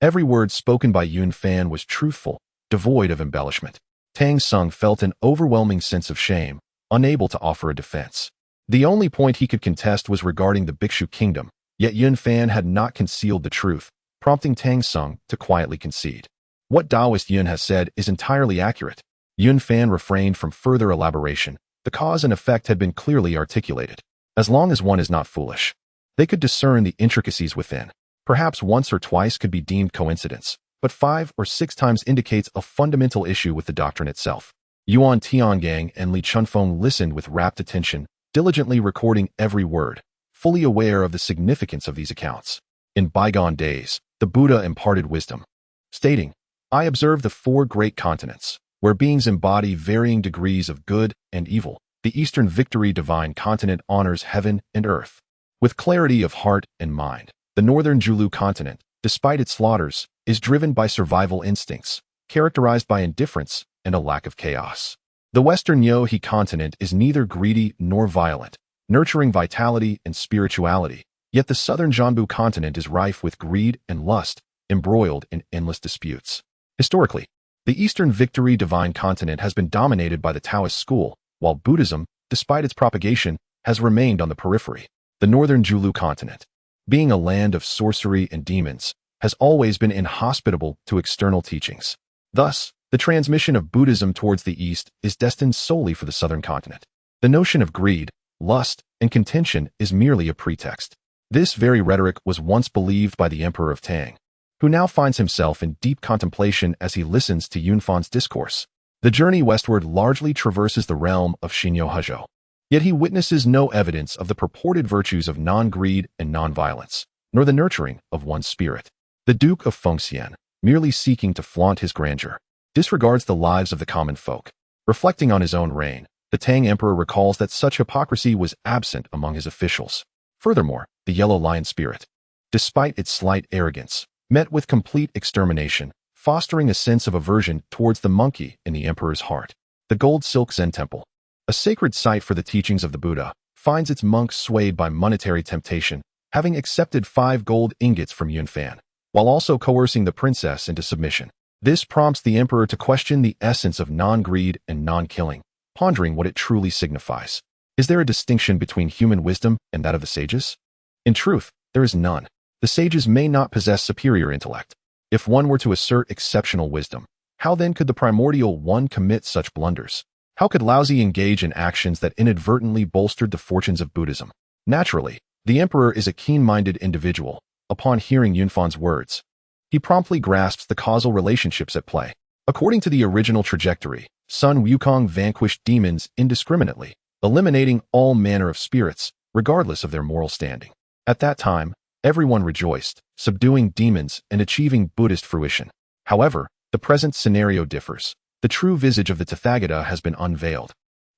Every word spoken by Yun Fan was truthful, devoid of embellishment. Tang Xing felt an overwhelming sense of shame, unable to offer a defense. The only point he could contest was regarding the Bhikshu kingdom, yet Yun Fan had not concealed the truth, prompting Tang Xing to quietly concede. What Taoist Yun has said is entirely accurate. Yun Fan refrained from further elaboration. The cause and effect had been clearly articulated. As long as one is not foolish, they could discern the intricacies within. Perhaps once or twice could be deemed coincidence, but 5 or 6 times indicates a fundamental issue with the doctrine itself. Yuan Tiangang and Li Chunfeng listened with rapt attention, diligently recording every word, fully aware of the significance of these accounts. In bygone days, the Buddha imparted wisdom, stating, "I observe the 4 great continents, where beings embody varying degrees of good and evil. The Eastern Victory Divine Continent honors heaven and earth, with clarity of heart and mind. The Northern Julu Continent, despite its slaughters, is driven by survival instincts, characterized by indifference and a lack of chaos. The Western Yohe Continent is neither greedy nor violent, nurturing vitality and spirituality, yet the Southern Jianbu Continent is rife with greed and lust, embroiled in endless disputes. Historically, the Eastern Victory Divine Continent has been dominated by the Taoist school, while Buddhism, despite its propagation, has remained on the periphery. The Northern Julu Continent, being a land of sorcery and demons, has always been inhospitable to external teachings. Thus, the transmission of Buddhism towards the East is destined solely for the Southern Continent. The notion of greed, lust, and contention is merely a pretext. This very rhetoric was once believed by the Emperor of Tang, who now finds himself in deep contemplation as he listens to Yun Fan's discourse. The journey westward largely traverses the realm of Xinyo Hezhou, yet he witnesses no evidence of the purported virtues of non-greed and non-violence, nor the nurturing of one's spirit. The Duke of Fengshen, merely seeking to flaunt his grandeur, disregards the lives of the common folk. Reflecting on his own reign, the Tang Emperor recalls that such hypocrisy was absent among his officials. Furthermore, the yellow lion spirit, despite its slight arrogance, met with complete extermination, fostering a sense of aversion towards the monkey in the emperor's heart. The gold silk Zen temple, a sacred site for the teachings of the Buddha, finds its monks swayed by monetary temptation, having accepted 5 gold ingots from Yunfan, while also coercing the princess into submission. This prompts the emperor to question the essence of non-greed and non-killing, pondering what it truly signifies. Is there a distinction between human wisdom and that of the sages? In truth, there is none. The sages may not possess superior intellect. If one were to assert exceptional wisdom, how then could the primordial one commit such blunders? How could Lao Tzu engage in actions that inadvertently bolstered the fortunes of Buddhism? Naturally, the emperor is a keen-minded individual. Upon hearing Yunfan's words, he promptly grasps the causal relationships at play. According to the original trajectory, Sun Wukong vanquished demons indiscriminately, eliminating all manner of spirits, regardless of their moral standing. At that time, everyone rejoiced, subduing demons and achieving Buddhist fruition. However, the present scenario differs. The true visage of the Tathagata has been unveiled,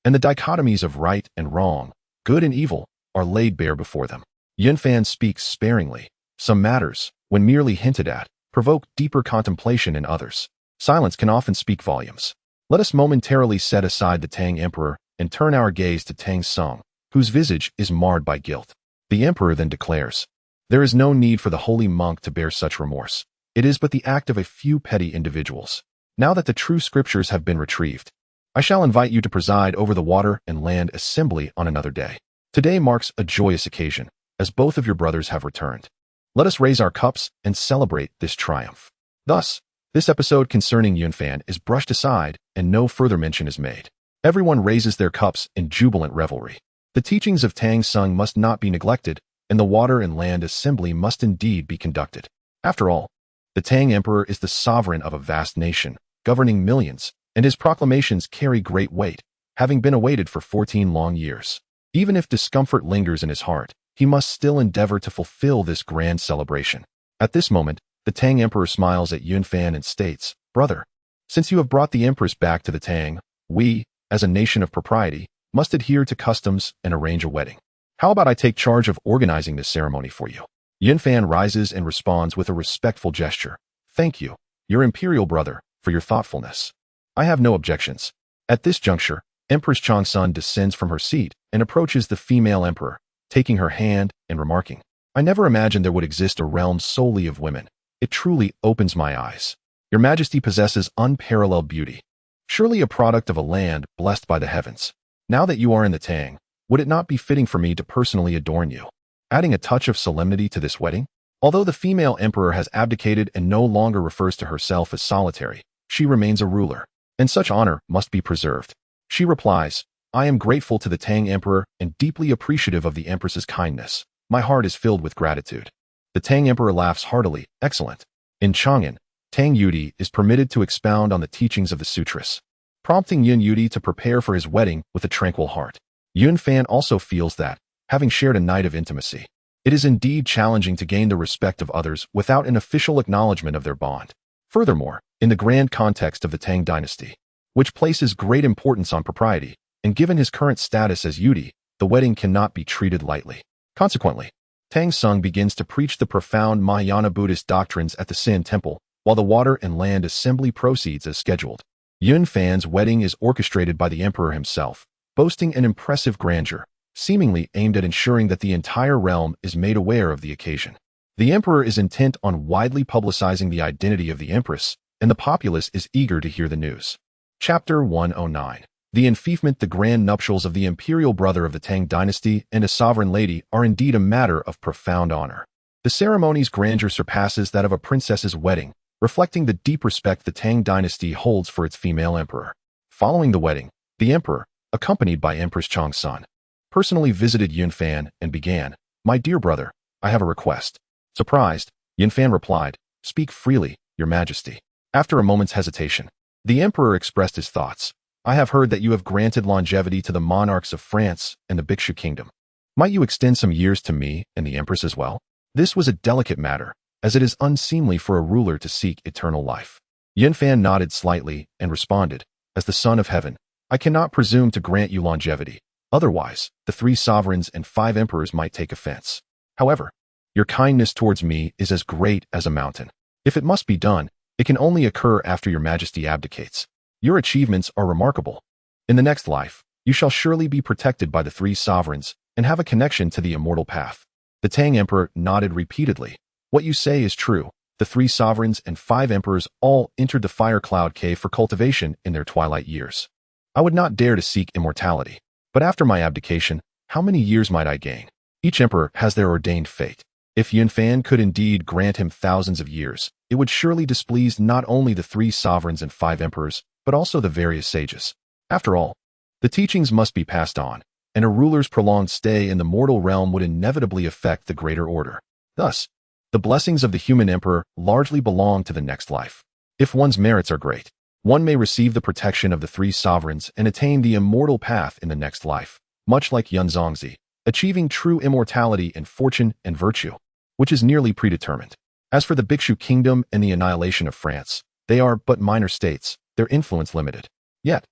and the dichotomies of right and wrong, good and evil, are laid bare before them. Yunfan speaks sparingly. Some matters, when merely hinted at, provoke deeper contemplation in others. Silence can often speak volumes. Let us momentarily set aside the Tang Emperor and turn our gaze to Tang Song, whose visage is marred by guilt. The emperor then declares, "There is no need for the holy monk to bear such remorse. It is but the act of a few petty individuals. Now that the true scriptures have been retrieved, I shall invite you to preside over the water and land assembly on another day. Today marks a joyous occasion, as both of your brothers have returned. Let us raise our cups and celebrate this triumph." Thus, this episode concerning Yunfan is brushed aside and no further mention is made. Everyone raises their cups in jubilant revelry. The teachings of Tang Sung must not be neglected, and the water and land assembly must indeed be conducted. After all, the Tang Emperor is the sovereign of a vast nation, governing millions, and his proclamations carry great weight, having been awaited for 14 long years. Even if discomfort lingers in his heart, he must still endeavor to fulfill this grand celebration. At this moment, the Tang Emperor smiles at Yunfan and states, "Brother, since you have brought the Empress back to the Tang, we, as a nation of propriety, must adhere to customs and arrange a wedding. How about I take charge of organizing this ceremony for you?" Yunfan rises and responds with a respectful gesture. "Thank you, your imperial brother, for your thoughtfulness. I have no objections." At this juncture, Empress Changsun descends from her seat and approaches the female emperor, taking her hand and remarking, "I never imagined there would exist a realm solely of women. It truly opens my eyes. Your Majesty possesses unparalleled beauty, surely a product of a land blessed by the heavens. Now that you are in the Tang, would it not be fitting for me to personally adorn you, adding a touch of solemnity to this wedding?" Although the female emperor has abdicated and no longer refers to herself as solitary, she remains a ruler, and such honor must be preserved. She replies, "I am grateful to the Tang Emperor and deeply appreciative of the Empress's kindness. My heart is filled with gratitude." The Tang Emperor laughs heartily. "Excellent." In Chang'an, Tang Yudi is permitted to expound on the teachings of the sutras, prompting Yun Yudi to prepare for his wedding with a tranquil heart. Yun Fan also feels that, having shared a night of intimacy, it is indeed challenging to gain the respect of others without an official acknowledgement of their bond. Furthermore, in the grand context of the Tang dynasty, which places great importance on propriety, and given his current status as Yudi, the wedding cannot be treated lightly. Consequently, Tang Sung begins to preach the profound Mahayana Buddhist doctrines at the Sin Temple, while the water and land assembly proceeds as scheduled. Yun Fan's wedding is orchestrated by the emperor himself, boasting an impressive grandeur, seemingly aimed at ensuring that the entire realm is made aware of the occasion. The emperor is intent on widely publicizing the identity of the empress, and the populace is eager to hear the news. Chapter 109. The enfeoffment. The grand nuptials of the imperial brother of the Tang dynasty and a sovereign lady are indeed a matter of profound honor. The ceremony's grandeur surpasses that of a princess's wedding, reflecting the deep respect the Tang dynasty holds for its female emperor. Following the wedding, the emperor, accompanied by Empress Changsun, personally visited Yunfan and began, "My dear brother, I have a request." Surprised, Yunfan replied, "Speak freely, your majesty." After a moment's hesitation, the emperor expressed his thoughts. "I have heard that you have granted longevity to the monarchs of France and the Bhikshu kingdom. Might you extend some years to me and the empress as well?" This was a delicate matter, as it is unseemly for a ruler to seek eternal life. Yunfan nodded slightly and responded, "As the son of heaven, I cannot presume to grant you longevity. Otherwise, the 3 sovereigns and 5 emperors might take offense. However, your kindness towards me is as great as a mountain. If it must be done, it can only occur after your majesty abdicates. Your achievements are remarkable. In the next life, You shall surely be protected by the three sovereigns and have a connection to the immortal path. The Tang Emperor nodded repeatedly. What you say is true. The three sovereigns and 5 emperors all entered the fire cloud cave for cultivation in their twilight years. I would not dare to seek immortality. But after my abdication, how many years might I gain? Each emperor has their ordained fate. If Yunfan could indeed grant him thousands of years, it would surely displease not only the 3 sovereigns and 5 emperors, but also the various sages. After all, the teachings must be passed on, and a ruler's prolonged stay in the mortal realm would inevitably affect the greater order. Thus, the blessings of the human emperor largely belong to the next life. If one's merits are great, one may receive the protection of the 3 sovereigns and attain the immortal path in the next life, much like Yun Zongzi, achieving true immortality in fortune and virtue, which is nearly predetermined. As for the Bhikshu kingdom and the annihilation of France, they are but minor states, their influence limited. Yet,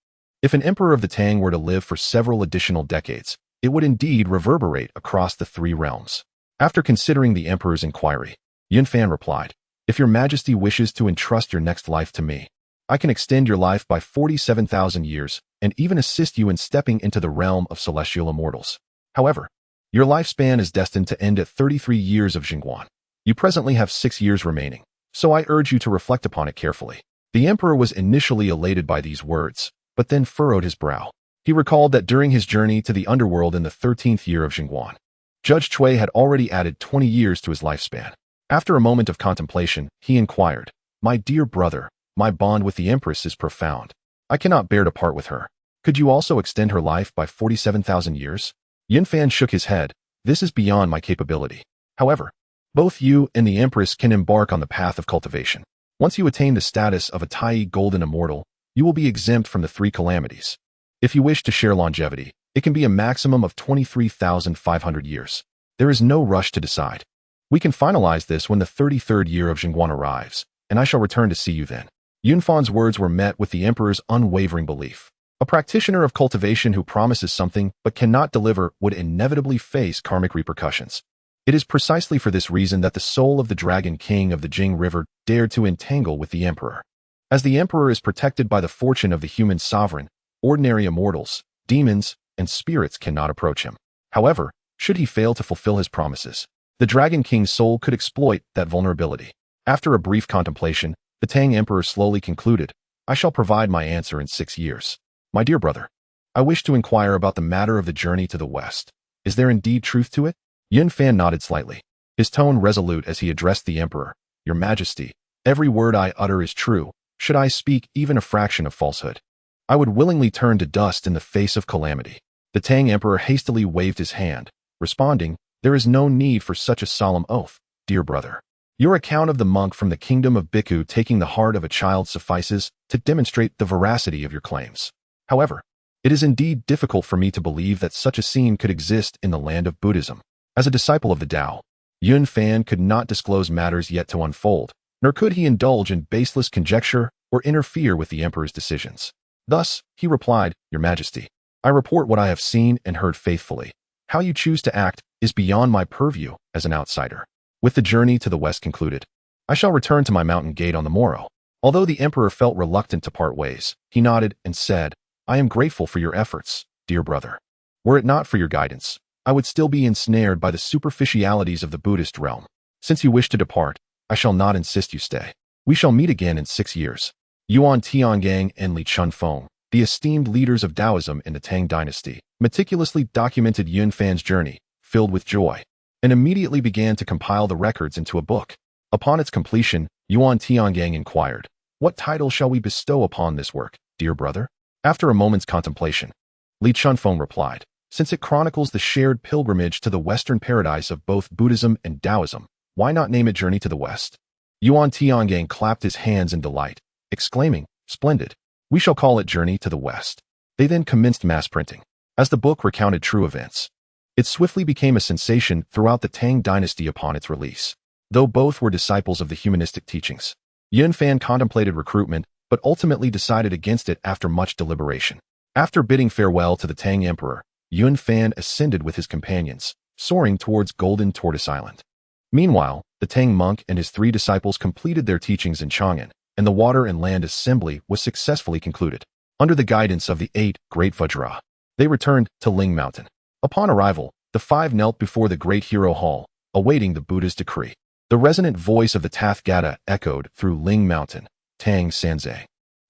if an emperor of the Tang were to live for several additional decades, it would indeed reverberate across the 3 realms. After considering the emperor's inquiry, Yunfan replied, "If your majesty wishes to entrust your next life to me, I can extend your life by 47,000 years and even assist you in stepping into the realm of celestial immortals. However, your lifespan is destined to end at 33 years of Jingguan. You presently have 6 years remaining, so I urge you to reflect upon it carefully." The emperor was initially elated by these words, but then furrowed his brow. He recalled that during his journey to the underworld in the 13th year of Jingguan, Judge Cui had already added 20 years to his lifespan. After a moment of contemplation, he inquired, "My dear brother, my bond with the Empress is profound. I cannot bear to part with her. Could you also extend her life by 47,000 years?" Yunfan shook his head. "This is beyond my capability. However, both you and the Empress can embark on the path of cultivation. Once you attain the status of a Tai Golden Immortal, you will be exempt from the 3 calamities. If you wish to share longevity, it can be a maximum of 23,500 years. There is no rush to decide. We can finalize this when the 33rd year of Jingguan arrives, and I shall return to see you then." Yunfan's words were met with the emperor's unwavering belief. A practitioner of cultivation who promises something but cannot deliver would inevitably face karmic repercussions. It is precisely for this reason that the soul of the Dragon King of the Jing River dared to entangle with the emperor. As the emperor is protected by the fortune of the human sovereign, ordinary immortals, demons, and spirits cannot approach him. However, should he fail to fulfill his promises, the Dragon King's soul could exploit that vulnerability. After a brief contemplation, the Tang Emperor slowly concluded, "I shall provide my answer in 6 years. My dear brother, I wish to inquire about the matter of the journey to the west. Is there indeed truth to it?" Yunfan nodded slightly, his tone resolute as he addressed the emperor. "Your Majesty, every word I utter is true. Should I speak even a fraction of falsehood, I would willingly turn to dust in the face of calamity." The Tang Emperor hastily waved his hand, responding, "There is no need for such a solemn oath, dear brother. Your account of the monk from the kingdom of Bhikkhu taking the heart of a child suffices to demonstrate the veracity of your claims. However, it is indeed difficult for me to believe that such a scene could exist in the land of Buddhism." As a disciple of the Tao, Yunfan could not disclose matters yet to unfold, nor could he indulge in baseless conjecture or interfere with the emperor's decisions. Thus, he replied, "Your Majesty, I report what I have seen and heard faithfully. How you choose to act is beyond my purview as an outsider." With the journey to the west concluded, I shall return to my mountain gate on the morrow. Although the emperor felt reluctant to part ways, he nodded and said, "I am grateful for your efforts, dear brother. Were it not for your guidance, I would still be ensnared by the superficialities of the Buddhist realm. Since you wish to depart, I shall not insist you stay. We shall meet again in 6 years." Yuan Tiangang and Li Chunfeng, the esteemed leaders of Taoism in the Tang dynasty, meticulously documented Yunfan's journey, filled with joy, and immediately began to compile the records into a book. Upon its completion, Yuan Tiangang inquired, "What title shall we bestow upon this work, dear brother?" After a moment's contemplation, Li Chunfeng replied, "Since it chronicles the shared pilgrimage to the Western paradise of both Buddhism and Taoism, why not name it Journey to the West?" Yuan Tiangang clapped his hands in delight, exclaiming, "Splendid! We shall call it Journey to the West." They then commenced mass printing. As the book recounted true events, it swiftly became a sensation throughout the Tang dynasty upon its release. Though both were disciples of the humanistic teachings, Yunfan contemplated recruitment, but ultimately decided against it after much deliberation. After bidding farewell to the Tang Emperor, Yunfan ascended with his companions, soaring towards Golden Tortoise Island. Meanwhile, the Tang monk and his 3 disciples completed their teachings in Chang'an, and the Water and Land Assembly was successfully concluded. Under the guidance of the 8 Great Vajra, They returned to Ling Mountain. Upon arrival, the five knelt before the Great Hero Hall, awaiting the Buddha's decree. The resonant voice of the Tathagata echoed through Ling Mountain. Tang Sanzai.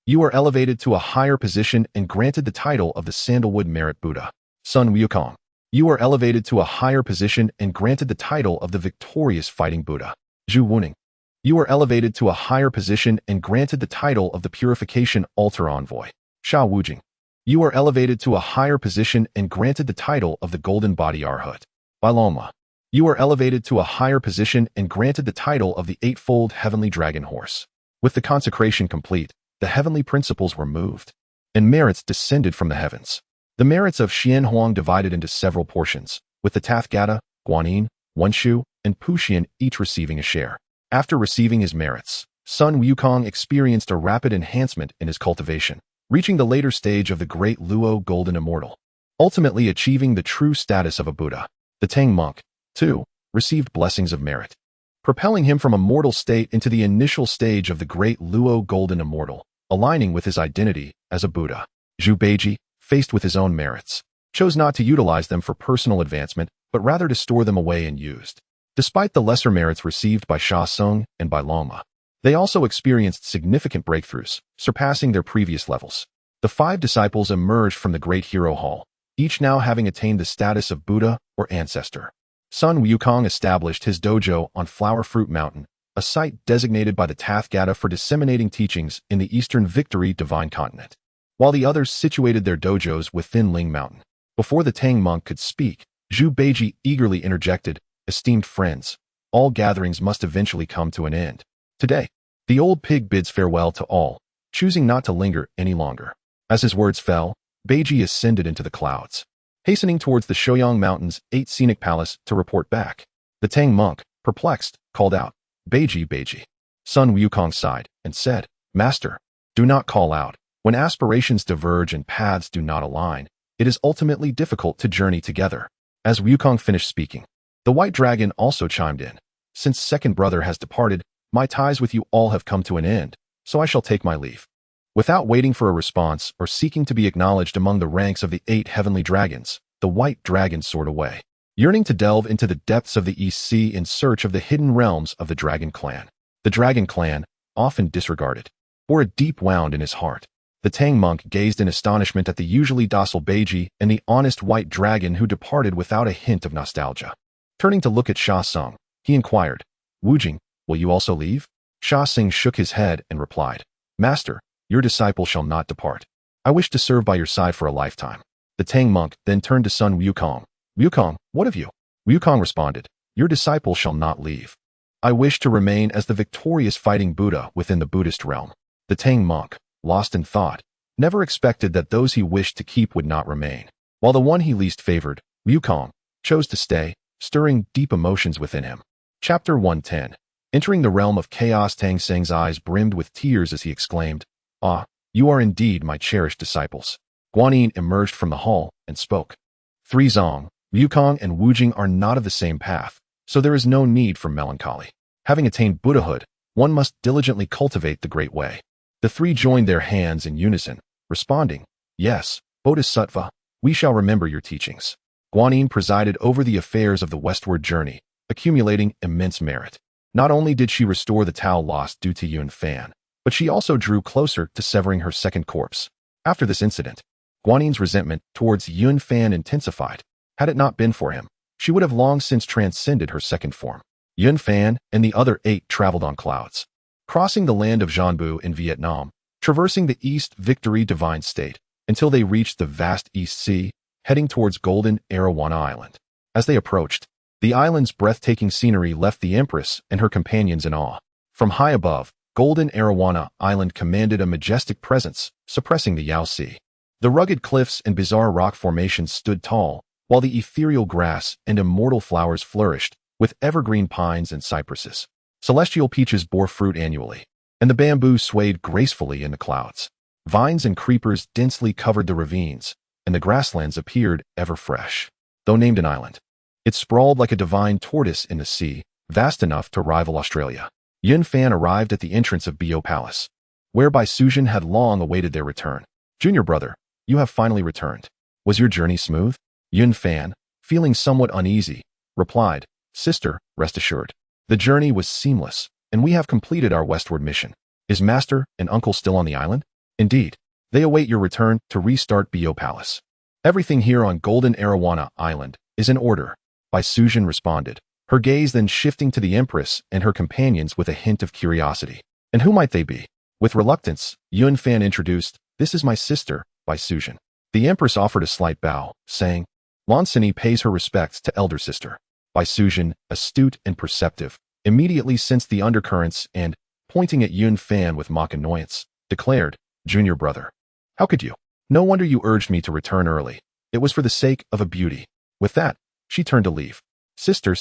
You are elevated to a higher position and granted the title of the Sandalwood Merit Buddha. Sun Wukong. You are elevated to a higher position and granted the title of the Victorious Fighting Buddha. Zhu Wuning. You are elevated to a higher position and granted the title of the Purification Altar Envoy. Sha Wujing. You are elevated to a higher position and granted the title of the Golden Body Arhat. Bailonma. You are elevated to a higher position and granted the title of the Eightfold Heavenly Dragon Horse. With the consecration complete, the heavenly principles were moved, and merits descended from the heavens. The merits of Huanghuang divided into several portions, with the Tathagata, Guanyin, Wenshu, and Puxian each receiving a share. After receiving his merits, Sun Wukong experienced a rapid enhancement in his cultivation, reaching the later stage of the Great Luo Golden Immortal, ultimately achieving the true status of a Buddha. The Tang monk, too, received blessings of merit, propelling him from a mortal state into the initial stage of the Great Luo Golden Immortal, aligning with his identity as a Buddha. Zhu Beiji, faced with his own merits, chose not to utilize them for personal advancement, but rather to store them away and used. Despite the lesser merits received by Sha Sung and by Loma, they also experienced significant breakthroughs, surpassing their previous levels. The five disciples emerged from the Great Hero Hall, each now having attained the status of Buddha or ancestor. Sun Wukong established his dojo on Flower Fruit Mountain, a site designated by the Tathagata for disseminating teachings in the Eastern Victory Divine Continent, while the others situated their dojos within Ling Mountain. Before the Tang monk could speak, Zhu Beiji eagerly interjected, "Esteemed friends, all gatherings must eventually come to an end. Today, the old pig bids farewell to all, choosing not to linger any longer." As his words fell, Beiji ascended into the clouds, hastening towards the Shouyang Mountain's 8 scenic palace to report back. The Tang monk, perplexed, called out, "Beiji, Beiji." Sun Wukong sighed and said, "Master, do not call out. When aspirations diverge and paths do not align, it is ultimately difficult to journey together." As Wukong finished speaking, the white dragon also chimed in. "Since second brother has departed, my ties with you all have come to an end, so I shall take my leave." Without waiting for a response or seeking to be acknowledged among the ranks of the 8 heavenly dragons, the white dragon soared away, yearning to delve into the depths of the East Sea in search of the hidden realms of the Dragon Clan. The Dragon Clan, often disregarded, bore a deep wound in his heart. The Tang monk gazed in astonishment at the usually docile Beiji and the honest white dragon who departed without a hint of nostalgia. Turning to look at Sha Sung, he inquired, "Wujing, will you also leave?" Sha Sung shook his head and replied, "Master, your disciple shall not depart. I wish to serve by your side for a lifetime." The Tang monk then turned to Sun Wukong. "Wukong, what of you?" Wukong responded, "Your disciple shall not leave. I wish to remain as the victorious fighting Buddha within the Buddhist realm." The Tang monk, lost in thought, never expected that those he wished to keep would not remain, while the one he least favored, Wukong, chose to stay, stirring deep emotions within him. Chapter 110. Entering the realm of chaos, Tang Seng's eyes brimmed with tears as he exclaimed, "Ah, you are indeed my cherished disciples." Guanyin emerged from the hall and spoke. "Three Zong, Wukong, and Wujing are not of the same path, so there is no need for melancholy. Having attained Buddhahood, one must diligently cultivate the Great Way." The three joined their hands in unison, responding, "Yes, Bodhisattva, we shall remember your teachings." Guanyin presided over the affairs of the westward journey, accumulating immense merit. Not only did she restore the Tao lost due to Yun Fan, but she also drew closer to severing her second corpse. After this incident, Guanyin's resentment towards Yun Fan intensified. Had it not been for him, she would have long since transcended her second form. Yun Fan and the other 8 traveled on clouds, crossing the land of Jianbu in Vietnam, traversing the East Victory Divine State, until they reached the vast East Sea, heading towards Golden Arowana Island. As they approached, the island's breathtaking scenery left the Empress and her companions in awe. From high above, Golden Arowana Island commanded a majestic presence, suppressing the Yao Sea. The rugged cliffs and bizarre rock formations stood tall, while the ethereal grass and immortal flowers flourished, with evergreen pines and cypresses. Celestial peaches bore fruit annually, and the bamboo swayed gracefully in the clouds. Vines and creepers densely covered the ravines, and the grasslands appeared ever fresh. Though named an island, it sprawled like a divine tortoise in the sea, vast enough to rival Australia. Yun Fan arrived at the entrance of Bio Palace, whereby Suzhen had long awaited their return. "Junior brother, you have finally returned." Was your journey smooth? Yun Fan, feeling somewhat uneasy, replied, Sister, rest assured. The journey was seamless, and we have completed our westward mission. Is Master and Uncle still on the island? Indeed. They await your return to restart Bo Palace. Everything here on Golden Arowana Island is in order, Bai Sujin responded, her gaze then shifting to the Empress and her companions with a hint of curiosity. And who might they be? With reluctance, Yun Fan introduced, This is my sister, Bai Sujin. The Empress offered a slight bow, saying, Lansini pays her respects to elder sister. Bai Sujin, astute and perceptive, immediately sensed the undercurrents and, pointing at Yun Fan with mock annoyance, declared, Junior brother. How could you? No wonder you urged me to return early. It was for the sake of a beauty. With that, she turned to leave. Sister,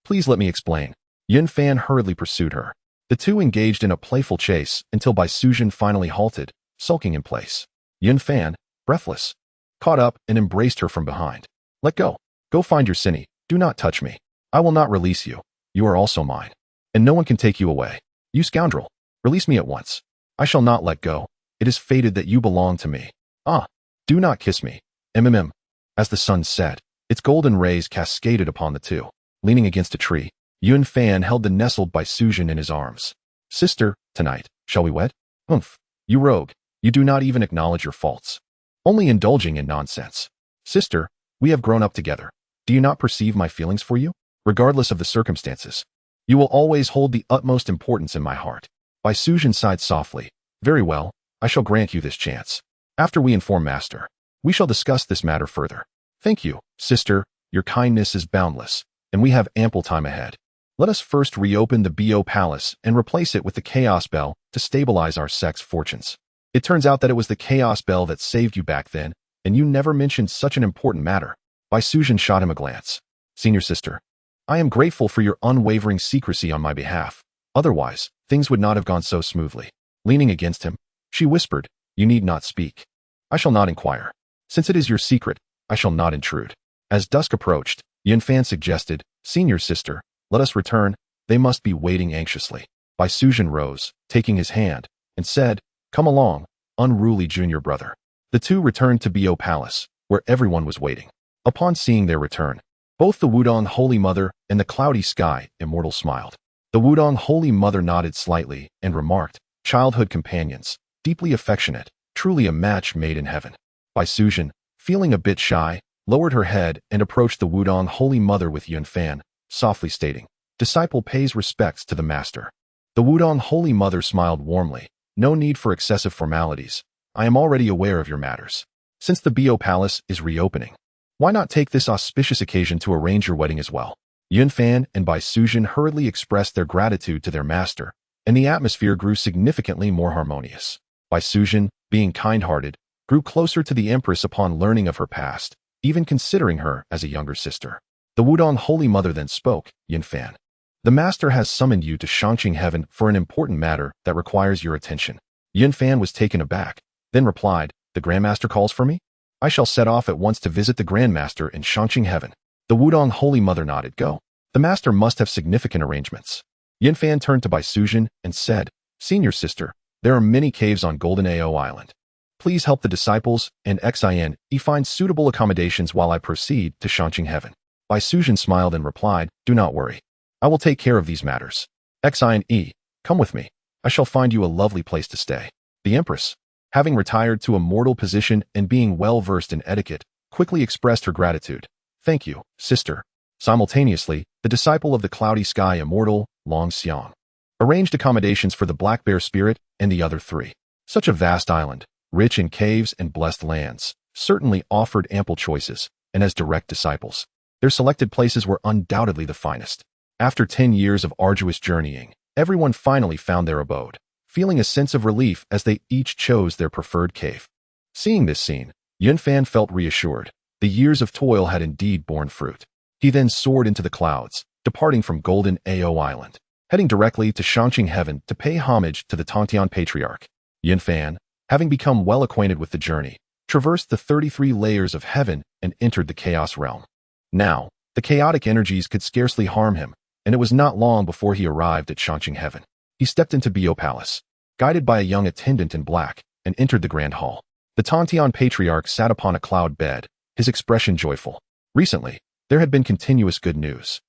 please let me explain. Yun Fan hurriedly pursued her. The two engaged in a playful chase until Bai Sujin finally halted, sulking in place. Yun Fan, breathless, caught up and embraced her from behind. Let go. Go find your Cine. Do not touch me. I will not release you. You are also mine. And no one can take you away. You scoundrel. Release me at once. I shall not let go. It is fated that you belong to me. Ah, do not kiss me. As the sun set, its golden rays cascaded upon the two. Leaning against a tree, Yun Fan held the nestled Bai Sujin in his arms. Sister, tonight, shall we wed? Humph. You rogue. You do not even acknowledge your faults. Only indulging in nonsense. Sister, we have grown up together. Do you not perceive my feelings for you? Regardless of the circumstances, you will always hold the utmost importance in my heart. Bai Sujin sighed softly. Very well, I shall grant you this chance. After we inform Master, we shall discuss this matter further. Thank you, sister, your kindness is boundless, and we have ample time ahead. Let us first reopen the Bo Palace and replace it with the Chaos Bell to stabilize our sect's fortunes. It turns out that it was the Chaos Bell that saved you back then, and you never mentioned such an important matter. Bai Sujin shot him a glance. Senior sister, I am grateful for your unwavering secrecy on my behalf. Otherwise, things would not have gone so smoothly. Leaning against him, she whispered, You need not speak. I shall not inquire. Since it is your secret, I shall not intrude. As dusk approached, Yun Fan suggested, Senior sister, let us return. They must be waiting anxiously. Bai Sujin rose, taking his hand, and said, Come along, unruly junior brother. The two returned to Bo Palace, where everyone was waiting. Upon seeing their return, both the Wudong Holy Mother and the Cloudy Sky Immortal smiled. The Wudong Holy Mother nodded slightly and remarked, Childhood companions, deeply affectionate, truly a match made in heaven. Bai Sujin, feeling a bit shy, lowered her head and approached the Wudong Holy Mother with Yun Fan, softly stating, Disciple pays respects to the Master. The Wudong Holy Mother smiled warmly. No need for excessive formalities. I am already aware of your matters. Since the Bo Palace is reopening, why not take this auspicious occasion to arrange your wedding as well? Yun Fan and Bai Sujin hurriedly expressed their gratitude to their master, and the atmosphere grew significantly more harmonious. Bai Sujin, being kind-hearted, grew closer to the Empress upon learning of her past, even considering her as a younger sister. The Wudong Holy Mother then spoke, Yun Fan. The Master has summoned you to Shangqing Heaven for an important matter that requires your attention. Yun Fan was taken aback, then replied, The Grandmaster calls for me? I shall set off at once to visit the Grandmaster in Shangqing Heaven. The Wudong Holy Mother nodded. Go. The Master must have significant arrangements. Yun Fan turned to Bai Sujin and said, Senior sister, there are many caves on Golden Ao Island. Please help the disciples and Xin find suitable accommodations while I proceed to Shangqing Heaven. Bai Sujin smiled and replied, Do not worry. I will take care of these matters. Xin, come with me. I shall find you a lovely place to stay. The Empress, having retired to a mortal position and being well-versed in etiquette, quickly expressed her gratitude. Thank you, sister. Simultaneously, the disciple of the Cloudy Sky Immortal, Long Xiang, arranged accommodations for the Black Bear Spirit and the other three. Such a vast island, rich in caves and blessed lands, certainly offered ample choices, and as direct disciples, their selected places were undoubtedly the finest. After 10 years of arduous journeying, everyone finally found their abode, feeling a sense of relief as they each chose their preferred cave. Seeing this scene, Yun Fan felt reassured. The years of toil had indeed borne fruit. He then soared into the clouds, departing from Golden Ao Island, heading directly to Shangqing Heaven to pay homage to the Tongtian Patriarch. Yun Fan, having become well acquainted with the journey, traversed the 33 layers of heaven and entered the Chaos Realm. Now, the chaotic energies could scarcely harm him, and it was not long before he arrived at Shangqing Heaven. He stepped into Bo Palace, guided by a young attendant in black, and entered the Grand Hall. The Tontian patriarch sat upon a cloud bed, his expression joyful. Recently, there had been continuous good news.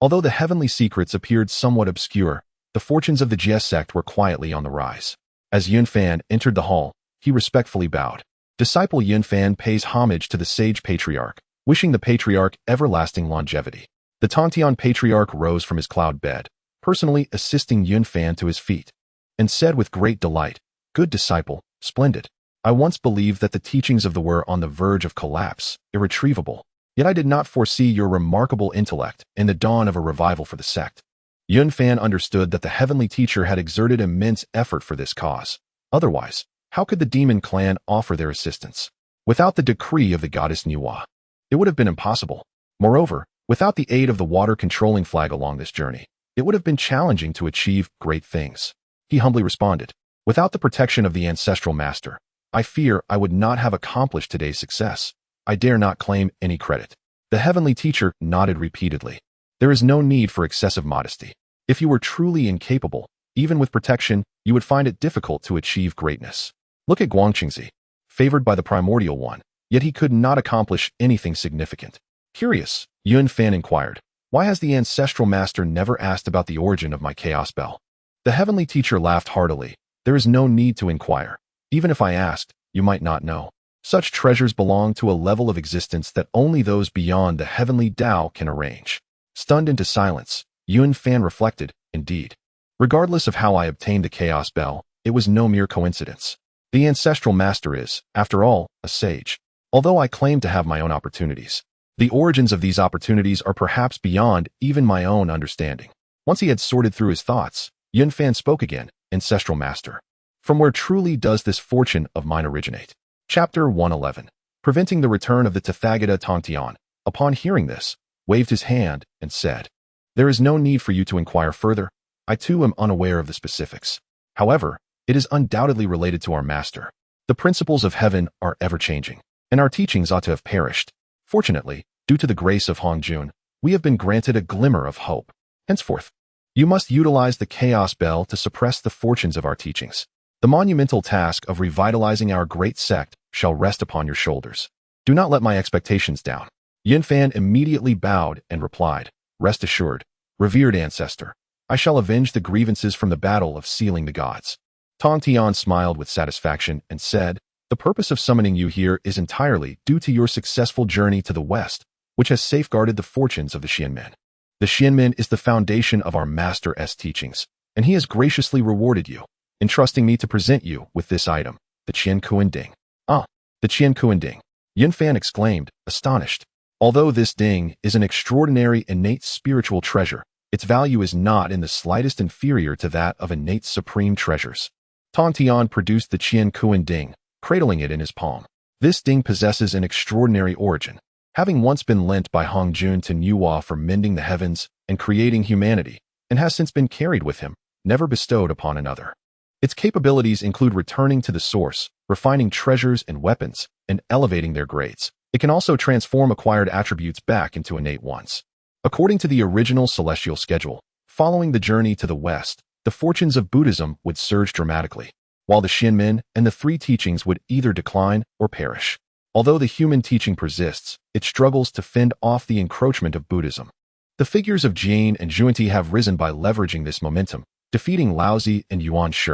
Although the heavenly secrets appeared somewhat obscure, the fortunes of the Jie Sect were quietly on the rise. As Yunfan entered the hall, he respectfully bowed. Disciple Yunfan pays homage to the sage patriarch, wishing the patriarch everlasting longevity. The Tontian patriarch rose from his cloud bed, personally assisting Yunfan to his feet, and said with great delight, "Good disciple, splendid. I once believed that the teachings of the were on the verge of collapse, irretrievable. Yet I did not foresee your remarkable intellect and the dawn of a revival for the sect." Yunfan understood that the heavenly teacher had exerted immense effort for this cause. Otherwise, how could the demon clan offer their assistance? Without the decree of the goddess Nuwa, it would have been impossible. Moreover, without the aid of the water-controlling flag along this journey, it would have been challenging to achieve great things. He humbly responded, "Without the protection of the ancestral master, I fear I would not have accomplished today's success. I dare not claim any credit." The heavenly teacher nodded repeatedly. There is no need for excessive modesty. If you were truly incapable, even with protection, you would find it difficult to achieve greatness. Look at Guangqingzi, favored by the Primordial One, yet he could not accomplish anything significant. Curious, Yunfan inquired, "Why has the ancestral master never asked about the origin of my chaos bell?" The heavenly teacher laughed heartily. "There is no need to inquire. Even if I asked, you might not know. Such treasures belong to a level of existence that only those beyond the heavenly Tao can arrange." Stunned into silence, Yunfan reflected, "Indeed. Regardless of how I obtained the chaos bell, it was no mere coincidence. The ancestral master is, after all, a sage. Although I claim to have my own opportunities, the origins of these opportunities are perhaps beyond even my own understanding." Once he had sorted through his thoughts, Yunfan spoke again, "Ancestral master. From where truly does this fortune of mine originate?" Chapter 111. Preventing the return of the Tathagata Tontian, upon hearing this, waved his hand and said, "There is no need for you to inquire further. I too am unaware of the specifics. However, it is undoubtedly related to our master. The principles of heaven are ever-changing, and our teachings ought to have perished. Fortunately, due to the grace of Huanghuang, we have been granted a glimmer of hope. Henceforth, you must utilize the chaos bell to suppress the fortunes of our teachings. The monumental task of revitalizing our great sect shall rest upon your shoulders. Do not let my expectations down." Yunfan immediately bowed and replied, "Rest assured, revered ancestor, I shall avenge the grievances from the battle of sealing the gods." Tontian smiled with satisfaction and said, "The purpose of summoning you here is entirely due to your successful journey to the west, which has safeguarded the fortunes of the Xianmen. The Xianmen is the foundation of our master's teachings, and he has graciously rewarded you, entrusting me to present you with this item, the Qian Kuan Ding." "Ah, the Qian Kuan Ding," Yunfan exclaimed, astonished. Although this ding is an extraordinary innate spiritual treasure, its value is not in the slightest inferior to that of innate supreme treasures. Tontian produced the Qian Kuan Ding, cradling it in his palm. This ding possesses an extraordinary origin, having once been lent by Huanghuang to Nuwa for mending the heavens and creating humanity, and has since been carried with him, never bestowed upon another. Its capabilities include returning to the source, refining treasures and weapons, and elevating their grades. It can also transform acquired attributes back into innate ones. According to the original celestial schedule, following the journey to the west, the fortunes of Buddhism would surge dramatically, while the Xianmen and the three teachings would either decline or perish. Although the human teaching persists, it struggles to fend off the encroachment of Buddhism. The figures of Jane and Zhuanti have risen by leveraging this momentum, defeating Laozi and Yuan Shi.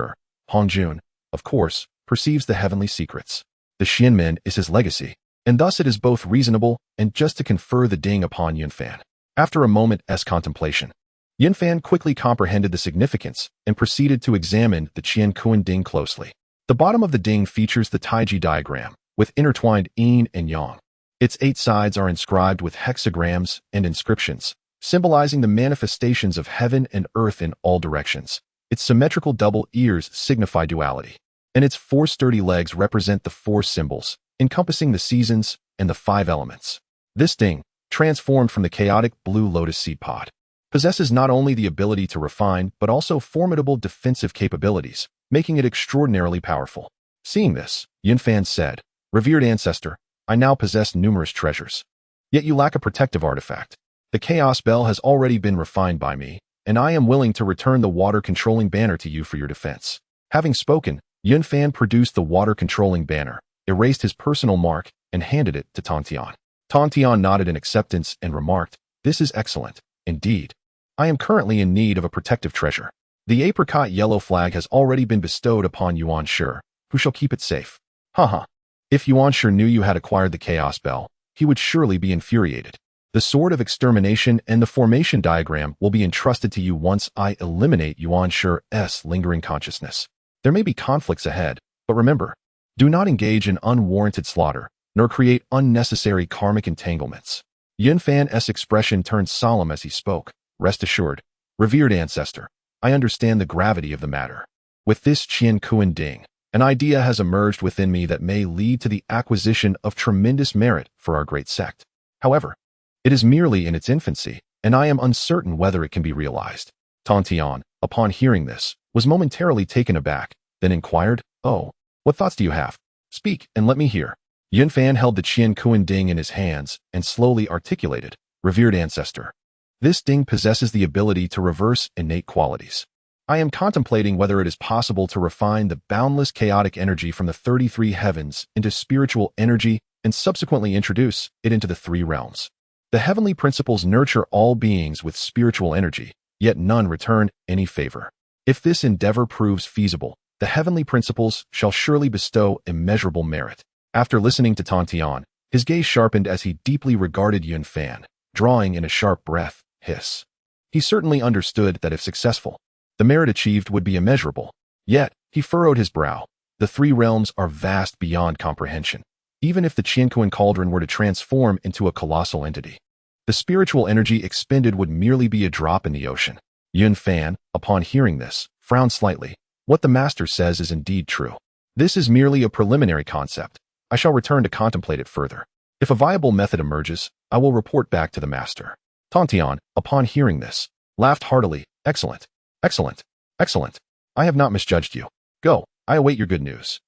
Huanghuang, of course, perceives the heavenly secrets. The Xianmen is his legacy, and thus it is both reasonable and just to confer the ding upon Yunfan. After a moment's contemplation, Yunfan quickly comprehended the significance and proceeded to examine the Qian Kuan Ding closely. The bottom of the ding features the Taiji diagram, with intertwined yin and yang. Its 8 sides are inscribed with hexagrams and inscriptions, symbolizing the manifestations of heaven and earth in all directions. Its symmetrical double ears signify duality, and its 4 sturdy legs represent the 4 symbols, encompassing the seasons and the 5 elements. This ding, transformed from the chaotic blue lotus seed pod, possesses not only the ability to refine but also formidable defensive capabilities, making it extraordinarily powerful. Seeing this, Yunfan said, "Revered ancestor, I now possess numerous treasures. Yet you lack a protective artifact. The chaos bell has already been refined by me, and I am willing to return the water-controlling banner to you for your defense." Having spoken, Yunfan produced the water-controlling banner, erased his personal mark, and handed it to Tontian. Tontian nodded in acceptance and remarked, "This is excellent, indeed. I am currently in need of a protective treasure. The apricot yellow flag has already been bestowed upon Yuan Shi, who shall keep it safe." Haha. If Yuan Shi knew you had acquired the Chaos Bell, he would surely be infuriated. The Sword of Extermination and the formation diagram will be entrusted to you once I eliminate Yuan Shi's lingering consciousness. There may be conflicts ahead, but remember, do not engage in unwarranted slaughter, nor create unnecessary karmic entanglements. Yunfan's expression turned solemn as he spoke. Rest assured, revered ancestor, I understand the gravity of the matter. With this Qian Kuan Ding, an idea has emerged within me that may lead to the acquisition of tremendous merit for our great sect. However, it is merely in its infancy, and I am uncertain whether it can be realized. Tontian, upon hearing this, was momentarily taken aback, then inquired, "Oh, what thoughts do you have? Speak, and let me hear." Yunfan held the Qian Kuan Ding in his hands and slowly articulated, "Revered ancestor, this ding possesses the ability to reverse innate qualities. I am contemplating whether it is possible to refine the boundless chaotic energy from the 33 heavens into spiritual energy and subsequently introduce it into the 3 realms. The heavenly principles nurture all beings with spiritual energy, yet none return any favor. If this endeavor proves feasible, the heavenly principles shall surely bestow immeasurable merit." After listening to Tontian, his gaze sharpened as he deeply regarded Yunfan, drawing in a sharp breath, hiss. He certainly understood that if successful, the merit achieved would be immeasurable. Yet, he furrowed his brow. The 3 realms are vast beyond comprehension. Even if the Qiankuan cauldron were to transform into a colossal entity, the spiritual energy expended would merely be a drop in the ocean. Yunfan, upon hearing this, frowned slightly. What the master says is indeed true. This is merely a preliminary concept. I shall return to contemplate it further. If a viable method emerges, I will report back to the master. Tontian, upon hearing this, laughed heartily. "Excellent, excellent, excellent. I have not misjudged you. Go, I await your good news."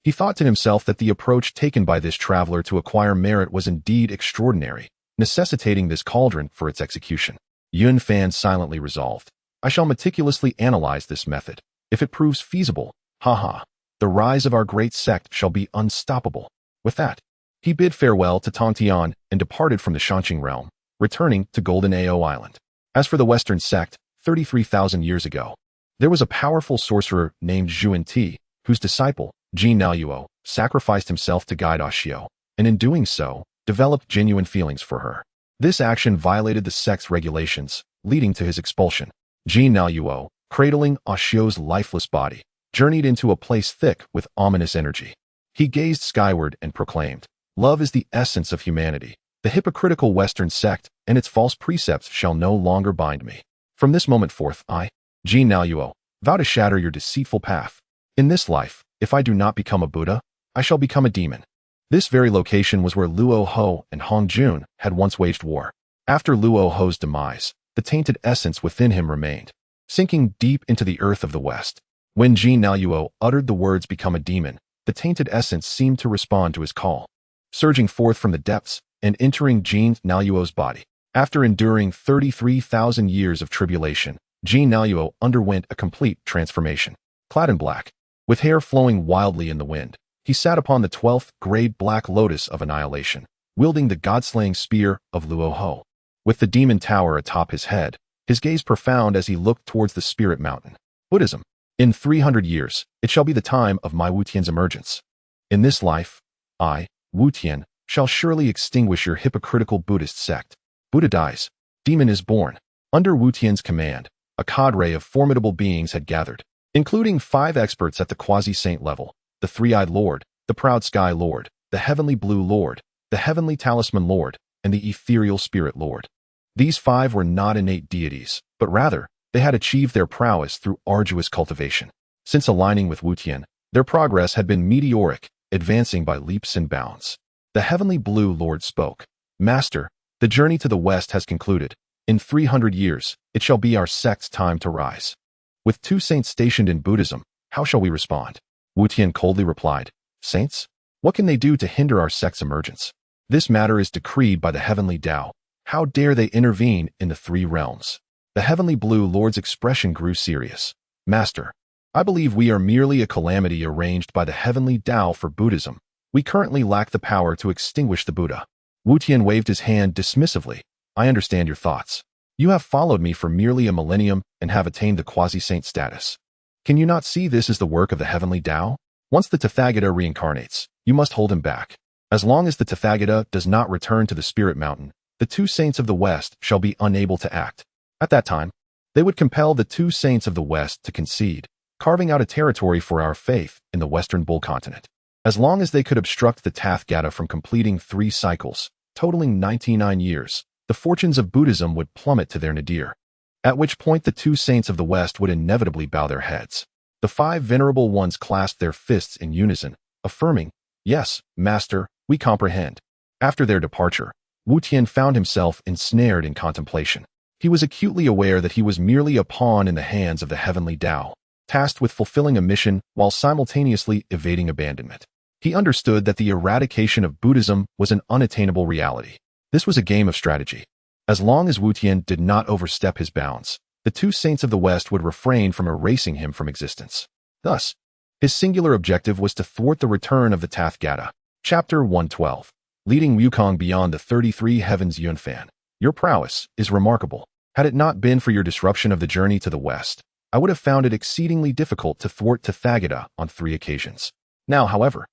He thought to himself that the approach taken by this traveler to acquire merit was indeed extraordinary, necessitating this cauldron for its execution. Yunfan silently resolved, "I shall meticulously analyze this method. If it proves feasible, the rise of our great sect shall be unstoppable." With that, he bid farewell to Tontian and departed from the Shanqing realm, returning to Golden Ao Island. As for the Western sect, 33,000 years ago, there was a powerful sorcerer named Zhuan Ti, whose disciple, Jin Naoyuo, sacrificed himself to guide Ashio, and in doing so, developed genuine feelings for her. This action violated the sect's regulations, leading to his expulsion. Jin Naoyuo, cradling Ashio's lifeless body, journeyed into a place thick with ominous energy. He gazed skyward and proclaimed, "Love is the essence of humanity. The hypocritical Western sect and its false precepts shall no longer bind me. From this moment forth, I, Jin Naoyuo, vow to shatter your deceitful path. In this life, if I do not become a Buddha, I shall become a demon." This very location was where Luo Ho and Hong Jun had once waged war. After Luo Ho's demise, the tainted essence within him remained, sinking deep into the earth of the West. When Jin Naoyuo uttered the words "become a demon," the tainted essence seemed to respond to his call, surging forth from the depths and entering Jin Naoyuo's body. After enduring 33,000 years of tribulation, Jin Naoyuo underwent a complete transformation. Clad in black, with hair flowing wildly in the wind, he sat upon the 12th grade black lotus of annihilation, wielding the god-slaying spear of Luo Ho. With the demon tower atop his head, his gaze profound as he looked towards the spirit mountain. Buddhism. In 300 years, it shall be the time of my Wutian's emergence. In this life, I, Wutian, shall surely extinguish your hypocritical Buddhist sect. Buddha dies. Demon is born. Under Wutian's command, a cadre of formidable beings had gathered, including 5 experts at the quasi-saint level, the Three-Eyed Lord, the Proud Sky Lord, the Heavenly Blue Lord, the Heavenly Talisman Lord, and the Ethereal Spirit Lord. These 5 were not innate deities, but rather, they had achieved their prowess through arduous cultivation. Since aligning with Wutian, their progress had been meteoric, advancing by leaps and bounds. The Heavenly Blue Lord spoke, "Master, the journey to the West has concluded. In 300 years, it shall be our sect's time to rise. With 2 saints stationed in Buddhism, how shall we respond?" Wutian coldly replied, "Saints? What can they do to hinder our sect's emergence? This matter is decreed by the Heavenly Tao. How dare they intervene in the 3 realms?" The Heavenly Blue Lord's expression grew serious. "Master, I believe we are merely a calamity arranged by the Heavenly Tao for Buddhism. We currently lack the power to extinguish the Buddha. Wu Tian waved his hand dismissively. I understand your thoughts. You have followed me for merely a millennium and have attained the quasi-saint status. Can you not see this as the work of the heavenly Tao? Once the Tathagata reincarnates, you must hold him back. As long as the Tathagata does not return to the spirit mountain, the two saints of the West shall be unable to act. At that time, they would compel the two saints of the West to concede, carving out a territory for our faith in the Western Bull continent. As long as they could obstruct the Tathagata from completing 3 cycles, totaling 99 years, the fortunes of Buddhism would plummet to their nadir, at which point the two saints of the West would inevitably bow their heads. The 5 venerable ones clasped their fists in unison, affirming, "Yes, Master, we comprehend." After their departure, Wu Tian found himself ensnared in contemplation. He was acutely aware that he was merely a pawn in the hands of the heavenly Tao, tasked with fulfilling a mission while simultaneously evading abandonment. He understood that the eradication of Buddhism was an unattainable reality. This was a game of strategy. As long as Wu Tian did not overstep his bounds, the two saints of the West would refrain from erasing him from existence. Thus, his singular objective was to thwart the return of the Tathagata. Chapter 112. Leading Wukong beyond the 33 heavens. Yunfan, your prowess is remarkable. Had it not been for your disruption of the journey to the West, I would have found it exceedingly difficult to thwart Tathagata on 3 occasions. Now, however,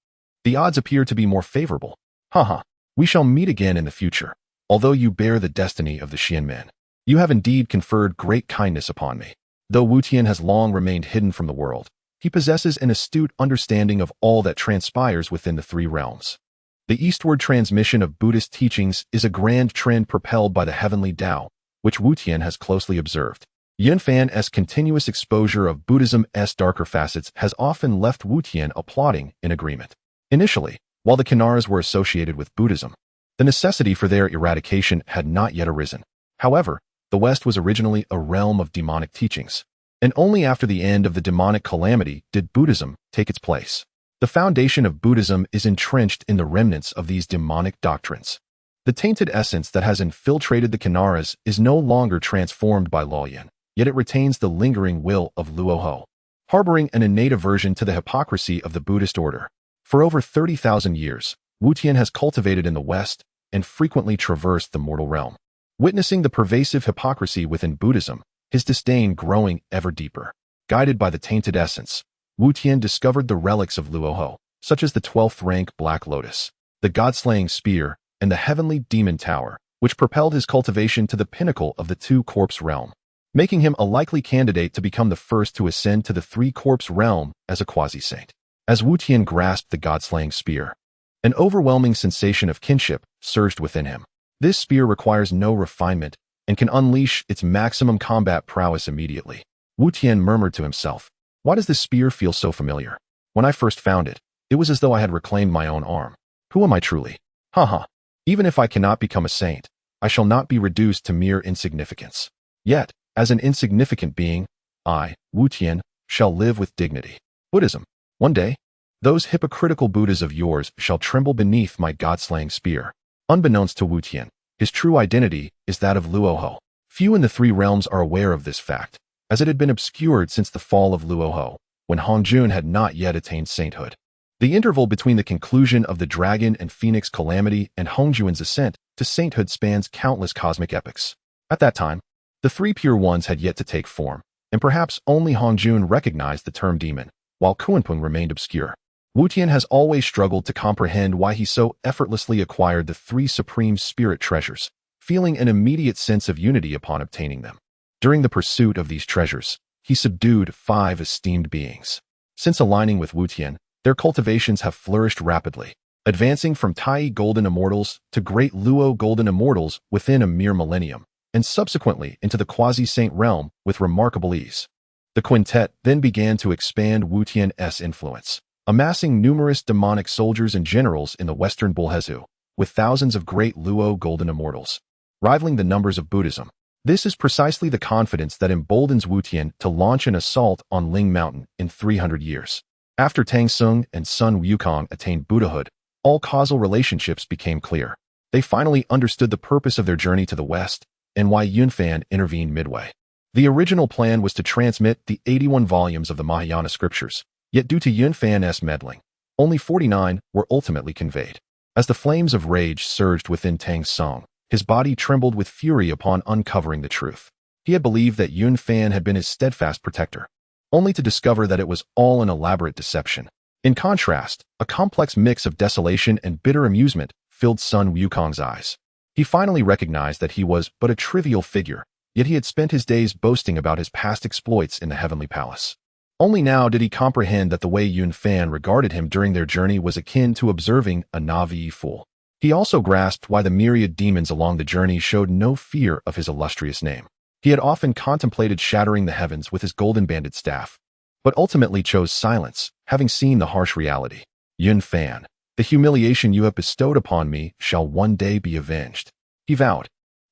the odds appear to be more favorable. Haha, we shall meet again in the future. Although you bear the destiny of the Xianmen, you have indeed conferred great kindness upon me. Though Wu Tian has long remained hidden from the world, he possesses an astute understanding of all that transpires within the 3 realms. The eastward transmission of Buddhist teachings is a grand trend propelled by the heavenly Tao, which Wu Tian has closely observed. Yunfan's continuous exposure of Buddhism's darker facets has often left Wu Tian applauding in agreement. Initially, while the Kinaras were associated with Buddhism, the necessity for their eradication had not yet arisen. However, the West was originally a realm of demonic teachings, and only after the end of the demonic calamity did Buddhism take its place. The foundation of Buddhism is entrenched in the remnants of these demonic doctrines. The tainted essence that has infiltrated the Kinaras is no longer transformed by Luoyan, yet it retains the lingering will of Luoho, harboring an innate aversion to the hypocrisy of the Buddhist order. For over 30,000 years, Wu Tian has cultivated in the West and frequently traversed the mortal realm. Witnessing the pervasive hypocrisy within Buddhism, his disdain growing ever deeper. Guided by the tainted essence, Wu Tian discovered the relics of Luoho, such as the 12th rank Black Lotus, the God-slaying spear, and the heavenly demon tower, which propelled his cultivation to the pinnacle of the 2-corpse realm, making him a likely candidate to become the first to ascend to the 3-corpse realm as a quasi-saint. As Wu Tian grasped the God-slaying spear, an overwhelming sensation of kinship surged within him. This spear requires no refinement and can unleash its maximum combat prowess immediately. Wu Tian murmured to himself, "Why does this spear feel so familiar? When I first found it, it was as though I had reclaimed my own arm. Who am I truly? Haha. Even if I cannot become a saint, I shall not be reduced to mere insignificance. Yet, as an insignificant being, I, Wu Tian, shall live with dignity. Buddhism. One day, those hypocritical Buddhas of yours shall tremble beneath my God-slaying spear." Unbeknownst to Wu Tian, his true identity is that of Luoho. Few in the 3 realms are aware of this fact, as it had been obscured since the fall of Luoho, when Hongjun had not yet attained sainthood. The interval between the conclusion of the Dragon and Phoenix calamity and Hongjun's ascent to sainthood spans countless cosmic epochs. At that time, the 3 pure ones had yet to take form, and perhaps only Hongjun recognized the term demon, while Kunpeng remained obscure. Wu Tian has always struggled to comprehend why he so effortlessly acquired the 3 supreme spirit treasures, feeling an immediate sense of unity upon obtaining them. During the pursuit of these treasures, he subdued 5 esteemed beings. Since aligning with Wu Tian, their cultivations have flourished rapidly, advancing from Tai Golden Immortals to Great Luo Golden Immortals within a mere millennium, and subsequently into the quasi-saint realm with remarkable ease. The quintet then began to expand Wu Tian's influence, amassing numerous demonic soldiers and generals in the Western Bulhezu, with thousands of Great Luo Golden Immortals, rivaling the numbers of Buddhism. This is precisely the confidence that emboldens Wu Tian to launch an assault on Ling Mountain in 300 years. After Tang Sung and Sun Wukong attained Buddhahood, all causal relationships became clear. They finally understood the purpose of their journey to the West and why Yunfan intervened midway. The original plan was to transmit the 81 volumes of the Mahayana scriptures, yet due to Yunfan's meddling, Only 49 were ultimately conveyed. As the flames of rage surged within Tang Song, his body trembled with fury upon uncovering the truth. He had believed that Yun Fan had been his steadfast protector, only to discover that it was all an elaborate deception. In contrast, a complex mix of desolation and bitter amusement filled Sun Wukong's eyes. He finally recognized that he was but a trivial figure, yet he had spent his days boasting about his past exploits in the Heavenly Palace. Only now did he comprehend that the way Yun Fan regarded him during their journey was akin to observing a naive fool. He also grasped why the myriad demons along the journey showed no fear of his illustrious name. He had often contemplated shattering the heavens with his golden-banded staff, but ultimately chose silence, having seen the harsh reality. Yun Fan, the humiliation you have bestowed upon me shall one day be avenged, he vowed,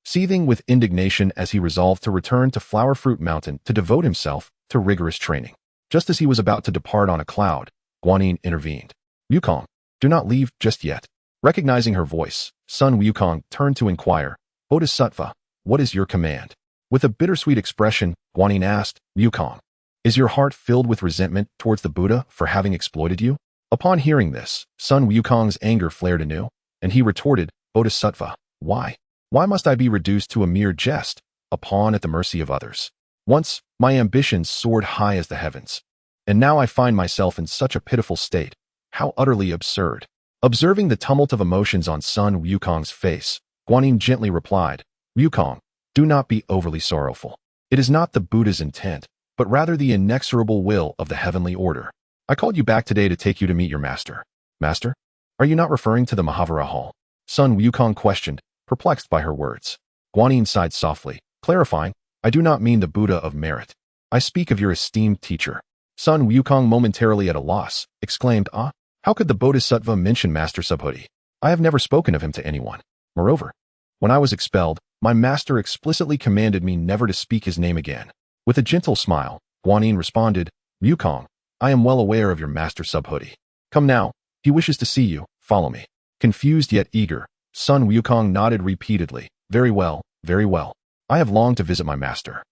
seething with indignation as he resolved to return to Flower Fruit Mountain to devote himself to rigorous training. Just as he was about to depart on a cloud, Guanyin intervened. Wukong, do not leave just yet. Recognizing her voice, Sun Wukong turned to inquire, Bodhisattva, what is your command? With a bittersweet expression, Guanyin asked, Wukong, is your heart filled with resentment towards the Buddha for having exploited you? Upon hearing this, Sun Wukong's anger flared anew, and he retorted, Bodhisattva, why? Why must I be reduced to a mere jest, a pawn at the mercy of others? Once, my ambitions soared high as the heavens, and now I find myself in such a pitiful state. How utterly absurd. Observing the tumult of emotions on Sun Wukong's face, Guanyin gently replied, Wukong, do not be overly sorrowful. It is not the Buddha's intent, but rather the inexorable will of the heavenly order. I called you back today to take you to meet your master. Master? Are you not referring to the Mahavira Hall? Sun Wukong questioned, perplexed by her words. Guanyin sighed softly, clarifying, I do not mean the Buddha of merit. I speak of your esteemed teacher. Sun Wukong, momentarily at a loss, exclaimed, Ah, how could the Bodhisattva mention Master Subhuti? I have never spoken of him to anyone. Moreover, when I was expelled, my master explicitly commanded me never to speak his name again. With a gentle smile, Guanyin responded, Wukong, I am well aware of your Master Subhuti. Come now, he wishes to see you, follow me. Confused yet eager, Sun Wukong nodded repeatedly, very well, very well. I have longed to visit my master.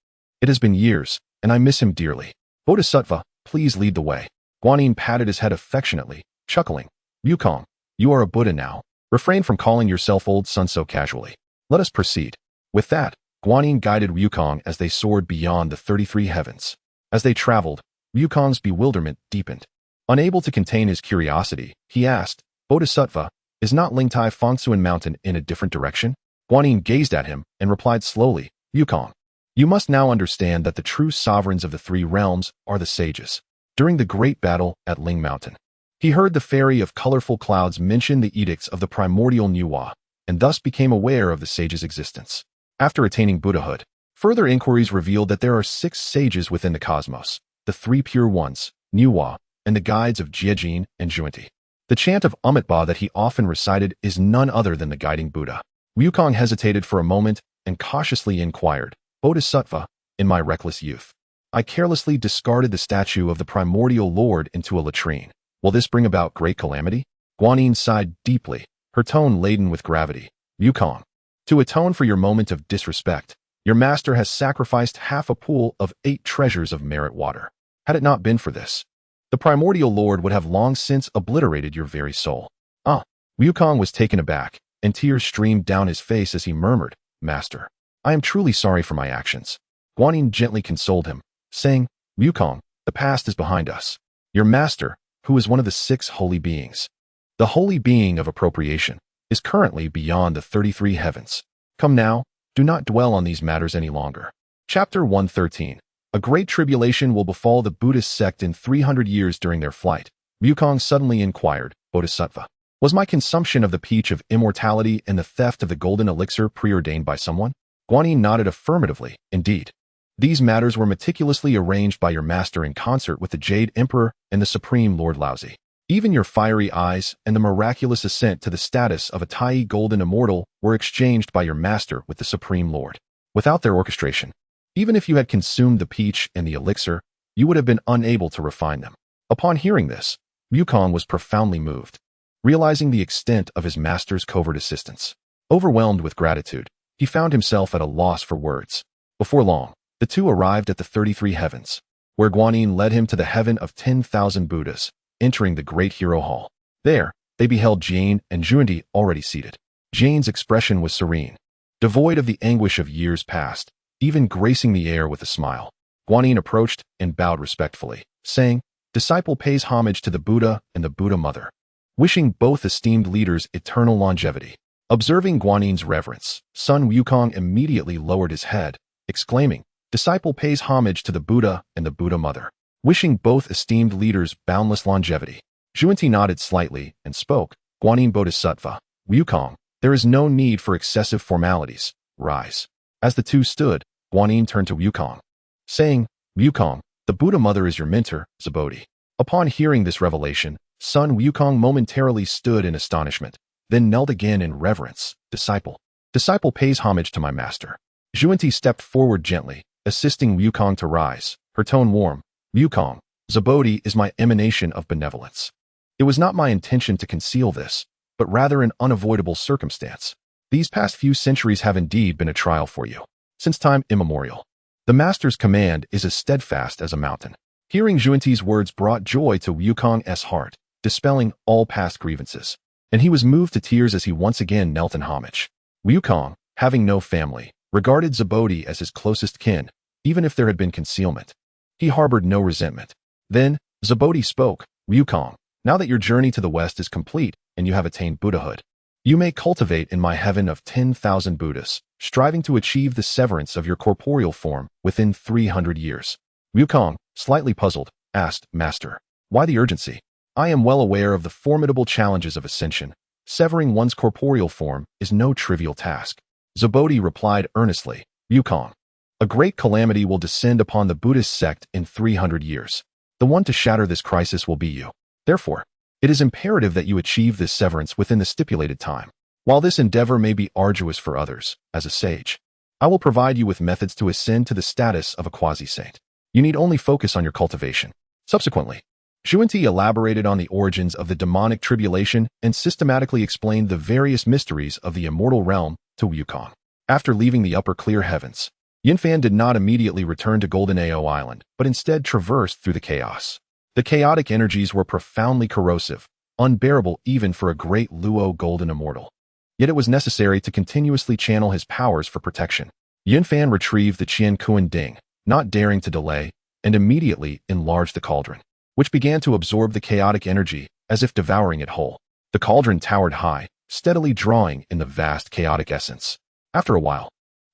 It has been years, and I miss him dearly. Bodhisattva, please lead the way. Guanyin patted his head affectionately, chuckling. Wukong, you are a Buddha now. Refrain from calling yourself old Sun so casually. Let us proceed. With that, Guanyin guided Wukong as they soared beyond the 33 heavens. As they traveled, Wukong's bewilderment deepened. Unable to contain his curiosity, he asked, Bodhisattva, is not Lingtai Fengsuan Mountain in a different direction? Guanyin gazed at him and replied slowly, Wukong, you must now understand that the true sovereigns of the three realms are the sages. During the great battle at Ling Mountain, he heard the fairy of colorful clouds mention the edicts of the primordial Nuwa, and thus became aware of the sage's existence. After attaining Buddhahood, further inquiries revealed that there are 6 sages within the cosmos, the 3 pure ones, Nuwa, and the guides of Jiejin and Juanti. The chant of Amitabha that he often recited is none other than the guiding Buddha. Wukong hesitated for a moment and cautiously inquired, Bodhisattva, in my reckless youth, I carelessly discarded the statue of the primordial lord into a latrine. Will this bring about great calamity? Guanyin sighed deeply, her tone laden with gravity. Wukong, to atone for your moment of disrespect, your master has sacrificed half a pool of 8 treasures of merit water. Had it not been for this, the primordial lord would have long since obliterated your very soul. Ah! Wukong was taken aback, and tears streamed down his face as he murmured, Master, I am truly sorry for my actions. Guanyin gently consoled him, saying, Wukong, the past is behind us. Your master, who is one of the 6 holy beings, the holy being of appropriation, is currently beyond the 33 heavens. Come now, do not dwell on these matters any longer. Chapter 113. A great tribulation will befall the Buddhist sect in 300 years during their flight. Wukong suddenly inquired, Bodhisattva, was my consumption of the peach of immortality and the theft of the golden elixir preordained by someone? Guanyin nodded affirmatively, indeed. These matters were meticulously arranged by your master in concert with the Jade Emperor and the Supreme Lord Laozi. Even your fiery eyes and the miraculous ascent to the status of a Tai Golden Immortal were exchanged by your master with the Supreme Lord. Without their orchestration, even if you had consumed the peach and the elixir, you would have been unable to refine them. Upon hearing this, Wukong was profoundly moved, realizing the extent of his master's covert assistance. Overwhelmed with gratitude, he found himself at a loss for words. Before long, the two arrived at the 33 heavens, where Guanyin led him to the heaven of 10,000 Buddhas, entering the great hero hall. There, they beheld Jane and Juanti already seated. Jane's expression was serene, devoid of the anguish of years past, even gracing the air with a smile. Guanyin approached and bowed respectfully, saying, "Disciple pays homage to the Buddha and the Buddha Mother, wishing both esteemed leaders eternal longevity." Observing Guanyin's reverence, Sun Wukong immediately lowered his head, exclaiming, "Disciple pays homage to the Buddha and the Buddha Mother, wishing both esteemed leaders boundless longevity." Juanti nodded slightly and spoke, "Guanyin Bodhisattva, Wukong, there is no need for excessive formalities. Rise." As the two stood, Guanyin turned to Wukong, saying, "Wukong, the Buddha Mother is your mentor, Zabodi." Upon hearing this revelation, Sun Wukong momentarily stood in astonishment, then knelt again in reverence. "Disciple pays homage to my master." Juanti stepped forward gently, assisting Wukong to rise, her tone warm. "Wukong, Zabodi is my emanation of benevolence. It was not my intention to conceal this, but rather an unavoidable circumstance. These past few centuries have indeed been a trial for you. Since time immemorial, the master's command is as steadfast as a mountain." Hearing Juanti's words brought joy to Wukong's heart, dispelling all past grievances, and he was moved to tears as he once again knelt in homage. Wukong, having no family, regarded Zabodi as his closest kin, even if there had been concealment. He harbored no resentment. Then, Zabodi spoke, "Wukong, now that your journey to the west is complete and you have attained Buddhahood, you may cultivate in my heaven of 10,000 Buddhas, striving to achieve the severance of your corporeal form within 300 years. Wukong, slightly puzzled, asked, "Master, why the urgency?" "I am well aware of the formidable challenges of ascension. Severing one's corporeal form is no trivial task." Zabodi replied earnestly, "Wukong, a great calamity will descend upon the Buddhist sect in 300 years. The one to shatter this crisis will be you. Therefore, it is imperative that you achieve this severance within the stipulated time. While this endeavor may be arduous for others, as a sage, I will provide you with methods to ascend to the status of a quasi-saint. You need only focus on your cultivation." Subsequently, Juanti elaborated on the origins of the demonic tribulation and systematically explained the various mysteries of the immortal realm to Wukong. After leaving the upper clear heavens, Yunfan did not immediately return to Golden Ao Island, but instead traversed through the chaos. The chaotic energies were profoundly corrosive, unbearable even for a great Luo golden immortal. Yet it was necessary to continuously channel his powers for protection. Yunfan retrieved the Qian Kuan Ding, not daring to delay, and immediately enlarged the cauldron, which began to absorb the chaotic energy as if devouring it whole. The cauldron towered high, steadily drawing in the vast chaotic essence. After a while,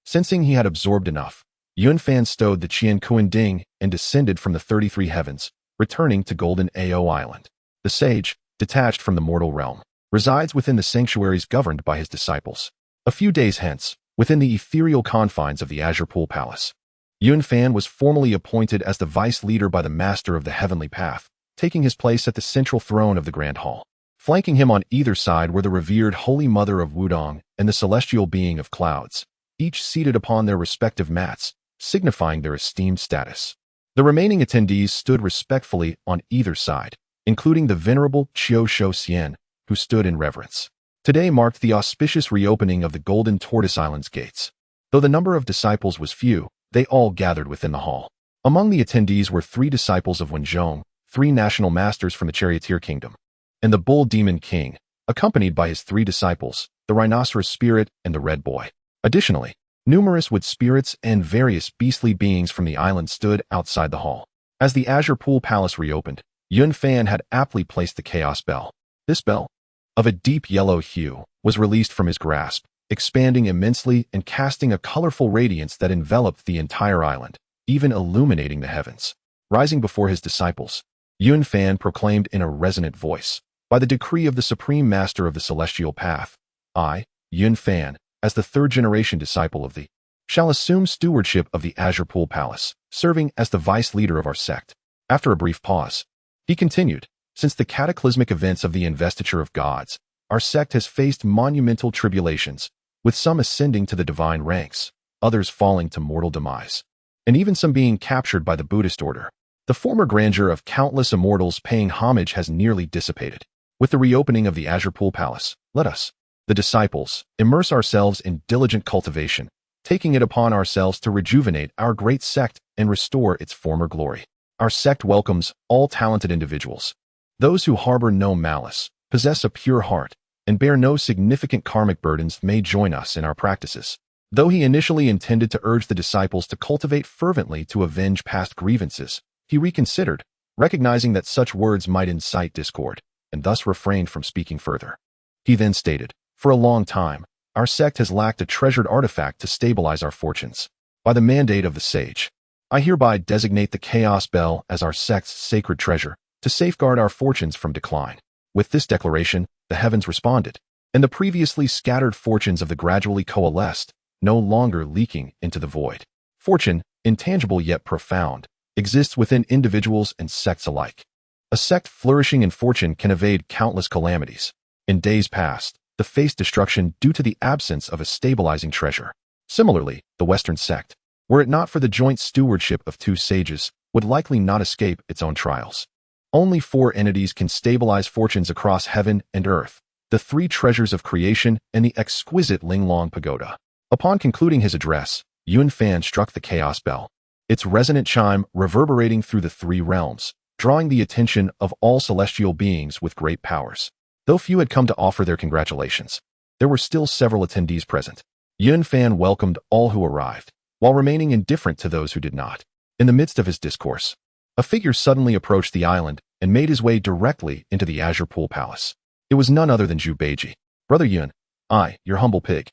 sensing he had absorbed enough, Yunfan stowed the Qian Kuan Ding and descended from the 33 heavens, returning to Golden Ao Island. The sage, detached from the mortal realm, resides within the sanctuaries governed by his disciples. A few days hence, within the ethereal confines of the Azure Pool Palace, Yunfan was formally appointed as the vice leader by the master of the heavenly path, taking his place at the central throne of the Grand Hall. Flanking him on either side were the revered Holy Mother of Wudong and the celestial being of clouds, each seated upon their respective mats, signifying their esteemed status. The remaining attendees stood respectfully on either side, including the venerable Qiu Shou Xian, who stood in reverence. Today marked the auspicious reopening of the Golden Tortoise Island's gates. Though the number of disciples was few, they all gathered within the hall. Among the attendees were 3 disciples of Wenzhong, 3 national masters from the Charioteer Kingdom, and the Bull Demon King, accompanied by his 3 disciples, the Rhinoceros Spirit and the Red Boy. Additionally, numerous wood spirits and various beastly beings from the island stood outside the hall. As the Azure Pool Palace reopened, Yunfan had aptly placed the Chaos Bell. This bell, of a deep yellow hue, was released from his grasp, expanding immensely and casting a colorful radiance that enveloped the entire island, even illuminating the heavens. Rising before his disciples, Yunfan proclaimed in a resonant voice, "By the decree of the Supreme Master of the Celestial Path, I, Yunfan, as the 3rd-generation disciple of the, shall assume stewardship of the Azure Pool Palace, serving as the vice leader of our sect." After a brief pause, he continued, "Since the cataclysmic events of the investiture of gods, our sect has faced monumental tribulations, with some ascending to the divine ranks, others falling to mortal demise, and even some being captured by the Buddhist order. The former grandeur of countless immortals paying homage has nearly dissipated. With the reopening of the Azure Pool Palace, let us, the disciples, immerse ourselves in diligent cultivation, taking it upon ourselves to rejuvenate our great sect and restore its former glory. Our sect welcomes all talented individuals, Those who harbor no malice, possess a pure heart, and bear no significant karmic burdens may join us in our practices. Though he initially intended to urge the disciples to cultivate fervently to avenge past grievances, he reconsidered, recognizing that such words might incite discord, and thus refrained from speaking further. He then stated, "For a long time, our sect has lacked a treasured artifact to stabilize our fortunes. By the mandate of the sage, I hereby designate the Chaos Bell as our sect's sacred treasure to safeguard our fortunes from decline." With this declaration, the heavens responded, and the previously scattered fortunes of the gradually coalesced, no longer leaking into the void. Fortune, intangible yet profound, exists within individuals and sects alike. A sect flourishing in fortune can evade countless calamities. In days past, they faced destruction due to the absence of a stabilizing treasure. Similarly, the Western sect, were it not for the joint stewardship of two sages, would likely not escape its own trials. Only four entities can stabilize fortunes across heaven and earth: the three treasures of creation and the exquisite Linglong Pagoda. Upon concluding his address, Yuan Fan struck the Chaos Bell, its resonant chime reverberating through the three realms, drawing the attention of all celestial beings with great powers. Though few had come to offer their congratulations, there were still several attendees present. Yuan Fan welcomed all who arrived, while remaining indifferent to those who did not. In the midst of his discourse, a figure suddenly approached the island and made his way directly into the Azure Pool Palace. It was none other than Zhu Beiji. "Brother Yuan, I, your humble pig,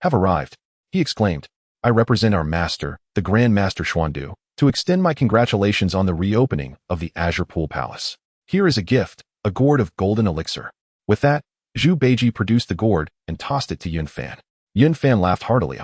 have arrived," he exclaimed. "I represent our master, the Grand Master Xuandu, to extend my congratulations on the reopening of the Azure Pool Palace. Here is a gift, a gourd of golden elixir." With that, Zhu Beiji produced the gourd and tossed it to Yuan Fan. Yuan Fan laughed heartily.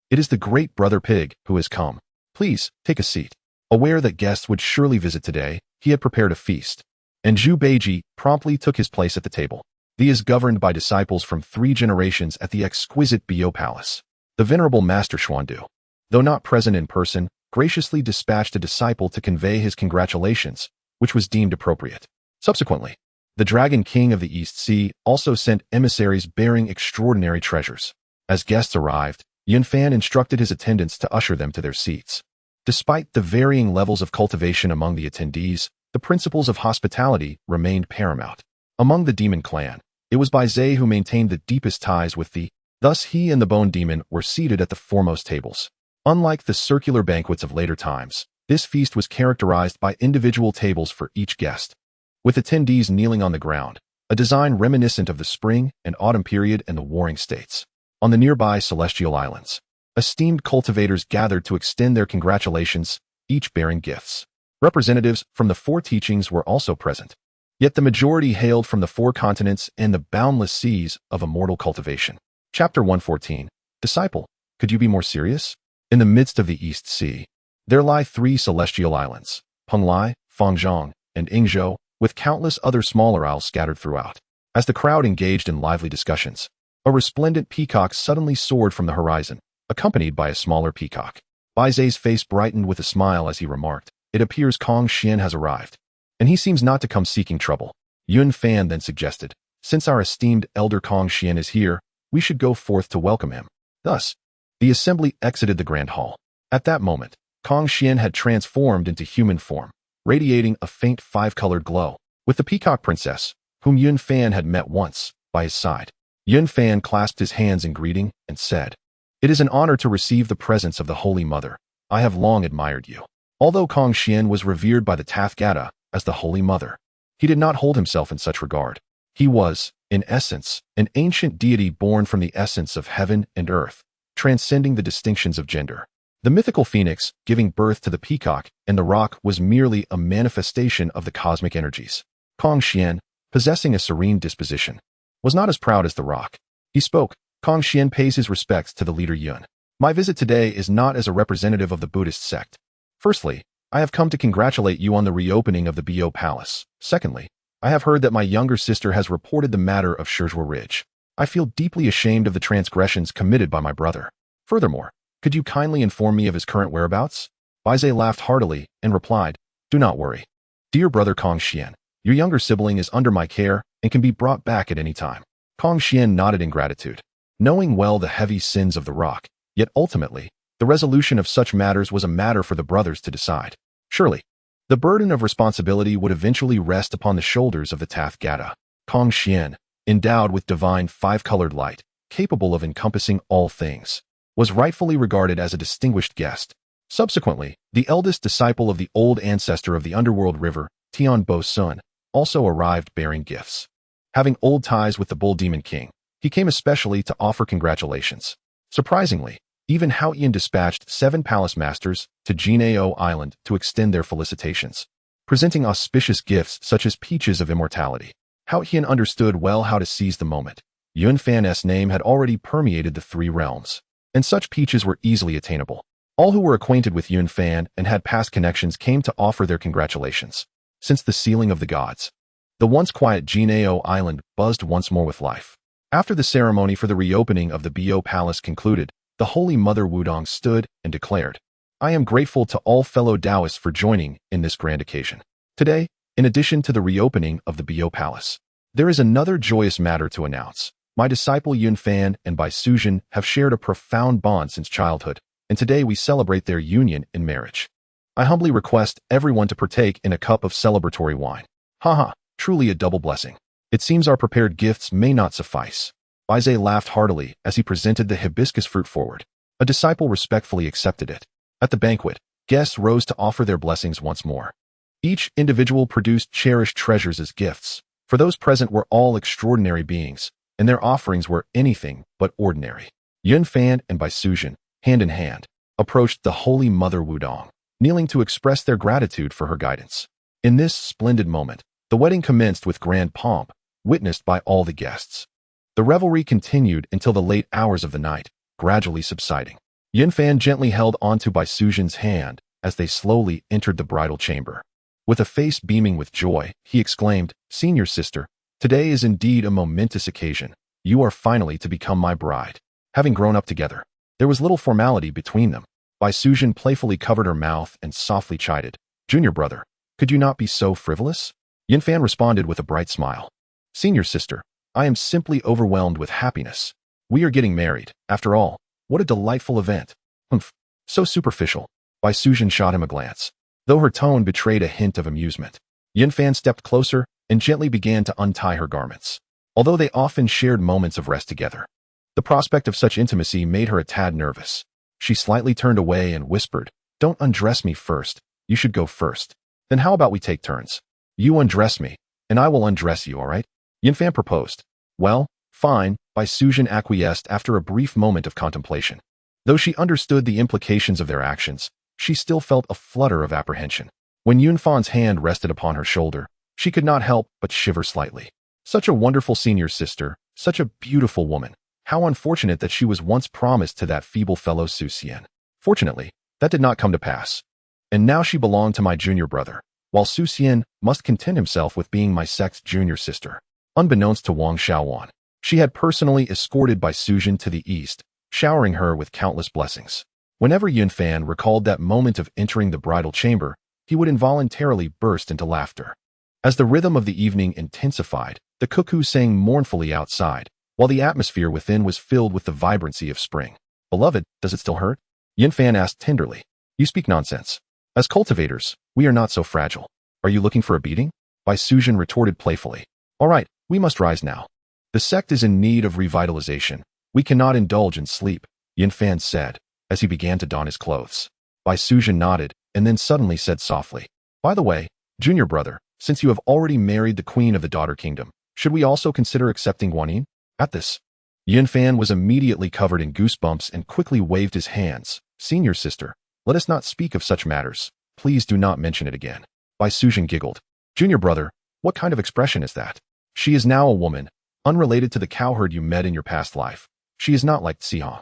"It is the great brother pig who has come. Please, take a seat." Aware that guests would surely visit today, he had prepared a feast, and Zhu Beiji promptly took his place at the table. He is governed by disciples from 3 generations at the exquisite Bio Palace. The venerable Master Xuandu, though not present in person, graciously dispatched a disciple to convey his congratulations, which was deemed appropriate. Subsequently, the Dragon King of the East Sea also sent emissaries bearing extraordinary treasures. As guests arrived, Yuan Fan instructed his attendants to usher them to their seats. Despite the varying levels of cultivation among the attendees, the principles of hospitality remained paramount. Among the demon clan, it was Baizhe who maintained the deepest ties with the. Thus he and the Bone Demon were seated at the foremost tables. Unlike the circular banquets of later times, this feast was characterized by individual tables for each guest, with attendees kneeling on the ground, a design reminiscent of the spring and autumn period in the Warring States. On the nearby Celestial Islands, esteemed cultivators gathered to extend their congratulations, each bearing gifts. Representatives from the 4 teachings were also present, yet the majority hailed from the 4 continents and the boundless seas of immortal cultivation. Chapter 114. Disciple, could you be more serious? In the midst of the East Sea, there lie 3 celestial islands, Penglai, Fangzhong, and Yingzhou, with countless other smaller isles scattered throughout. As the crowd engaged in lively discussions, a resplendent peacock suddenly soared from the horizon, accompanied by a smaller peacock. Baizhe's face brightened with a smile as he remarked, "It appears Kong Xian has arrived, and he seems not to come seeking trouble." Yuan Fan then suggested, "Since our esteemed elder Kong Xian is here, we should go forth to welcome him." Thus, the assembly exited the grand hall. At that moment, Kong Xian had transformed into human form, radiating a faint 5-colored glow. With the peacock princess, whom Yuan Fan had met once, by his side, Yuan Fan clasped his hands in greeting and said, "It is an honor to receive the presence of the Holy Mother. I have long admired you." Although Kong Xian was revered by the Tathgata as the Holy Mother, he did not hold himself in such regard. He was, in essence, an ancient deity born from the essence of heaven and earth, transcending the distinctions of gender. The mythical phoenix, giving birth to the peacock and the rock, was merely a manifestation of the cosmic energies. Kong Xian, possessing a serene disposition, was not as proud as the rock. He spoke. Kong Xian pays his respects to the leader Yuan. "My visit today is not as a representative of the Buddhist sect. Firstly, I have come to congratulate you on the reopening of the Bio Palace. Secondly, I have heard that my younger sister has reported the matter of Shizhua Ridge. I feel deeply ashamed of the transgressions committed by my brother. Furthermore, could you kindly inform me of his current whereabouts?" Baizhe laughed heartily and replied, "Do not worry. Dear brother Kong Xian, your younger sibling is under my care and can be brought back at any time." Kong Xian nodded in gratitude, knowing well the heavy sins of the rock, yet ultimately, the resolution of such matters was a matter for the brothers to decide. Surely, The burden of responsibility would eventually rest upon the shoulders of the Tathgata. Kong Xian, endowed with divine five-colored light, capable of encompassing all things, was rightfully regarded as a distinguished guest. Subsequently, the eldest disciple of the old ancestor of the underworld river, Tian Bo Sun, also arrived bearing gifts. Having old ties with the Bull Demon King, he came especially to offer congratulations. Surprisingly, even Hao Ian dispatched 7 palace masters to Jinao Island to extend their felicitations, presenting auspicious gifts such as peaches of immortality. Hao Ian understood well how to seize the moment. Yun Fan's name had already permeated the 3 realms, and such peaches were easily attainable. All who were acquainted with Yun Fan and had past connections came to offer their congratulations. Since the sealing of the gods, the once quiet Jinao Island buzzed once more with life. After the ceremony for the reopening of the Bo Palace concluded, the Holy Mother Wudong stood and declared, "I am grateful to all fellow Taoists for joining in this grand occasion. Today, in addition to the reopening of the Bo Palace, there is another joyous matter to announce. My disciple Yun Fan and Bai Suzhen have shared a profound bond since childhood, and today we celebrate their union in marriage. I humbly request everyone to partake in a cup of celebratory wine. Haha, truly a double blessing. It seems our prepared gifts may not suffice." Bai Zhe laughed heartily as he presented the hibiscus fruit forward. A disciple respectfully accepted it. At the banquet, guests rose to offer their blessings once more. Each individual produced cherished treasures as gifts, for those present were all extraordinary beings, and their offerings were anything but ordinary. Yun Fan and Bai Suzhen, hand in hand, approached the Holy Mother Wudong, kneeling to express their gratitude for her guidance. In this splendid moment, the wedding commenced with grand pomp, witnessed by all the guests. The revelry continued until the late hours of the night, gradually subsiding. Yun Fan gently held onto Bai Suzhen's hand as they slowly entered the bridal chamber. With a face beaming with joy, he exclaimed, "Senior sister, today is indeed a momentous occasion. You are finally to become my bride." Having grown up together, there was little formality between them. Bai Suzhen playfully covered her mouth and softly chided, "Junior brother, could you not be so frivolous?" Yun Fan responded with a bright smile, "Senior sister, I am simply overwhelmed with happiness. We are getting married, after all. What a delightful event." "Humph, so superficial." Bai Suzhen shot him a glance, though her tone betrayed a hint of amusement. Yun Fan stepped closer and gently began to untie her garments. Although they often shared moments of rest together, the prospect of such intimacy made her a tad nervous. She slightly turned away and whispered, "Don't undress me first. You should go first. Then how about we take turns? You undress me, and I will undress you, all right?" Yun Fan proposed. "Well, fine," Bai Suzhen acquiesced after a brief moment of contemplation. Though she understood the implications of their actions, she still felt a flutter of apprehension. When Yun Fan's hand rested upon her shoulder, she could not help but shiver slightly. Such a wonderful senior sister, such a beautiful woman. How unfortunate that she was once promised to that feeble fellow Su Xian. Fortunately, that did not come to pass. And now she belonged to my junior brother, while Su Xian must content himself with being my sect's junior sister. Unbeknownst to Wang Xiaowan, she had personally escorted Bai Suzhen to the east, showering her with countless blessings. Whenever Yun Fan recalled that moment of entering the bridal chamber, he would involuntarily burst into laughter. As the rhythm of the evening intensified, the cuckoo sang mournfully outside, while the atmosphere within was filled with the vibrancy of spring. "Beloved, does it still hurt?" Yun Fan asked tenderly. "You speak nonsense. As cultivators, we are not so fragile. Are you looking for a beating?" Bai Suzhen retorted playfully. "All right, we must rise now. The sect is in need of revitalization. We cannot indulge in sleep," Yun Fan said, as he began to don his clothes. Bai Suzhen nodded, and then suddenly said softly, "By the way, junior brother, since you have already married the queen of the daughter kingdom, should we also consider accepting Guanyin?" At this, Yun Fan was immediately covered in goosebumps and quickly waved his hands. "Senior sister, let us not speak of such matters. Please do not mention it again." Bai Suzhen giggled. "Junior brother, what kind of expression is that? She is now a woman, unrelated to the cowherd you met in your past life. She is not like Sihong."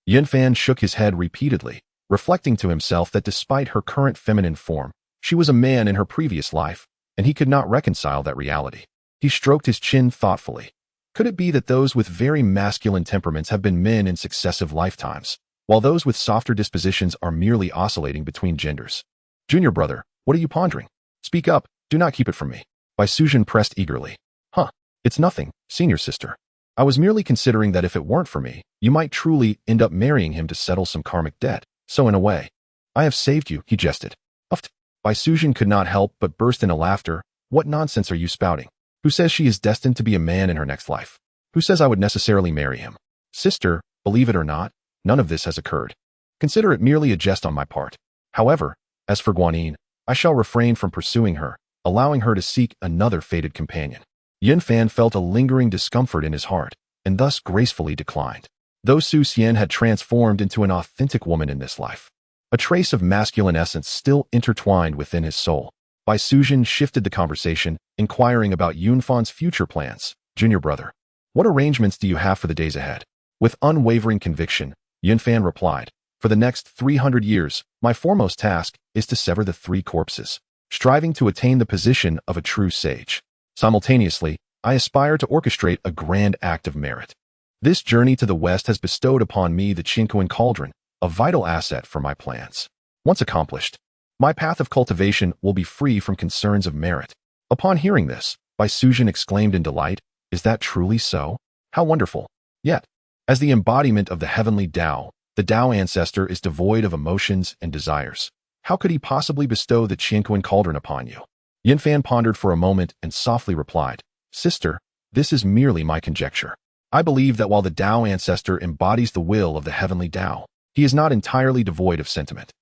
Yun Fan shook his head repeatedly, reflecting to himself that despite her current feminine form, she was a man in her previous life, and he could not reconcile that reality. He stroked his chin thoughtfully. Could it be that those with very masculine temperaments have been men in successive lifetimes, while those with softer dispositions are merely oscillating between genders? "Junior brother, what are you pondering? Speak up, do not keep it from me." Bai Suzhen pressed eagerly. "Huh, it's nothing, senior sister. I was merely considering that if it weren't for me, you might truly end up marrying him to settle some karmic debt. So in a way, I have saved you," he jested. "Uft." Bai Suzhen could not help but burst into laughter. What nonsense are you spouting? Who says she is destined to be a man in her next life? Who says I would necessarily marry him? Sister, believe it or not, none of this has occurred. Consider it merely a jest on my part. However, as for Guanyin, I shall refrain from pursuing her, allowing her to seek another fated companion. Yunfan felt a lingering discomfort in his heart, and thus gracefully declined. Though Su Xian had transformed into an authentic woman in this life, a trace of masculine essence still intertwined within his soul. Bai Suzhen shifted the conversation, inquiring about Yunfan's future plans. Junior brother, what arrangements do you have for the days ahead? With unwavering conviction, Yunfan replied, for the next 300 years, my foremost task is to sever the 3 corpses, striving to attain the position of a true sage. Simultaneously, I aspire to orchestrate a grand act of merit. This journey to the west has bestowed upon me the Qinkuan Cauldron, a vital asset for my plans. Once accomplished, my path of cultivation will be free from concerns of merit. Upon hearing this, Bai Suzhen exclaimed in delight, is that truly so? How wonderful! Yet, as the embodiment of the heavenly Tao, the Tao ancestor is devoid of emotions and desires. How could he possibly bestow the Qinkuan Cauldron upon you? Yunfan pondered for a moment and softly replied, Sister, this is merely my conjecture. I believe that while the Tao ancestor embodies the will of the heavenly Tao, he is not entirely devoid of sentiment.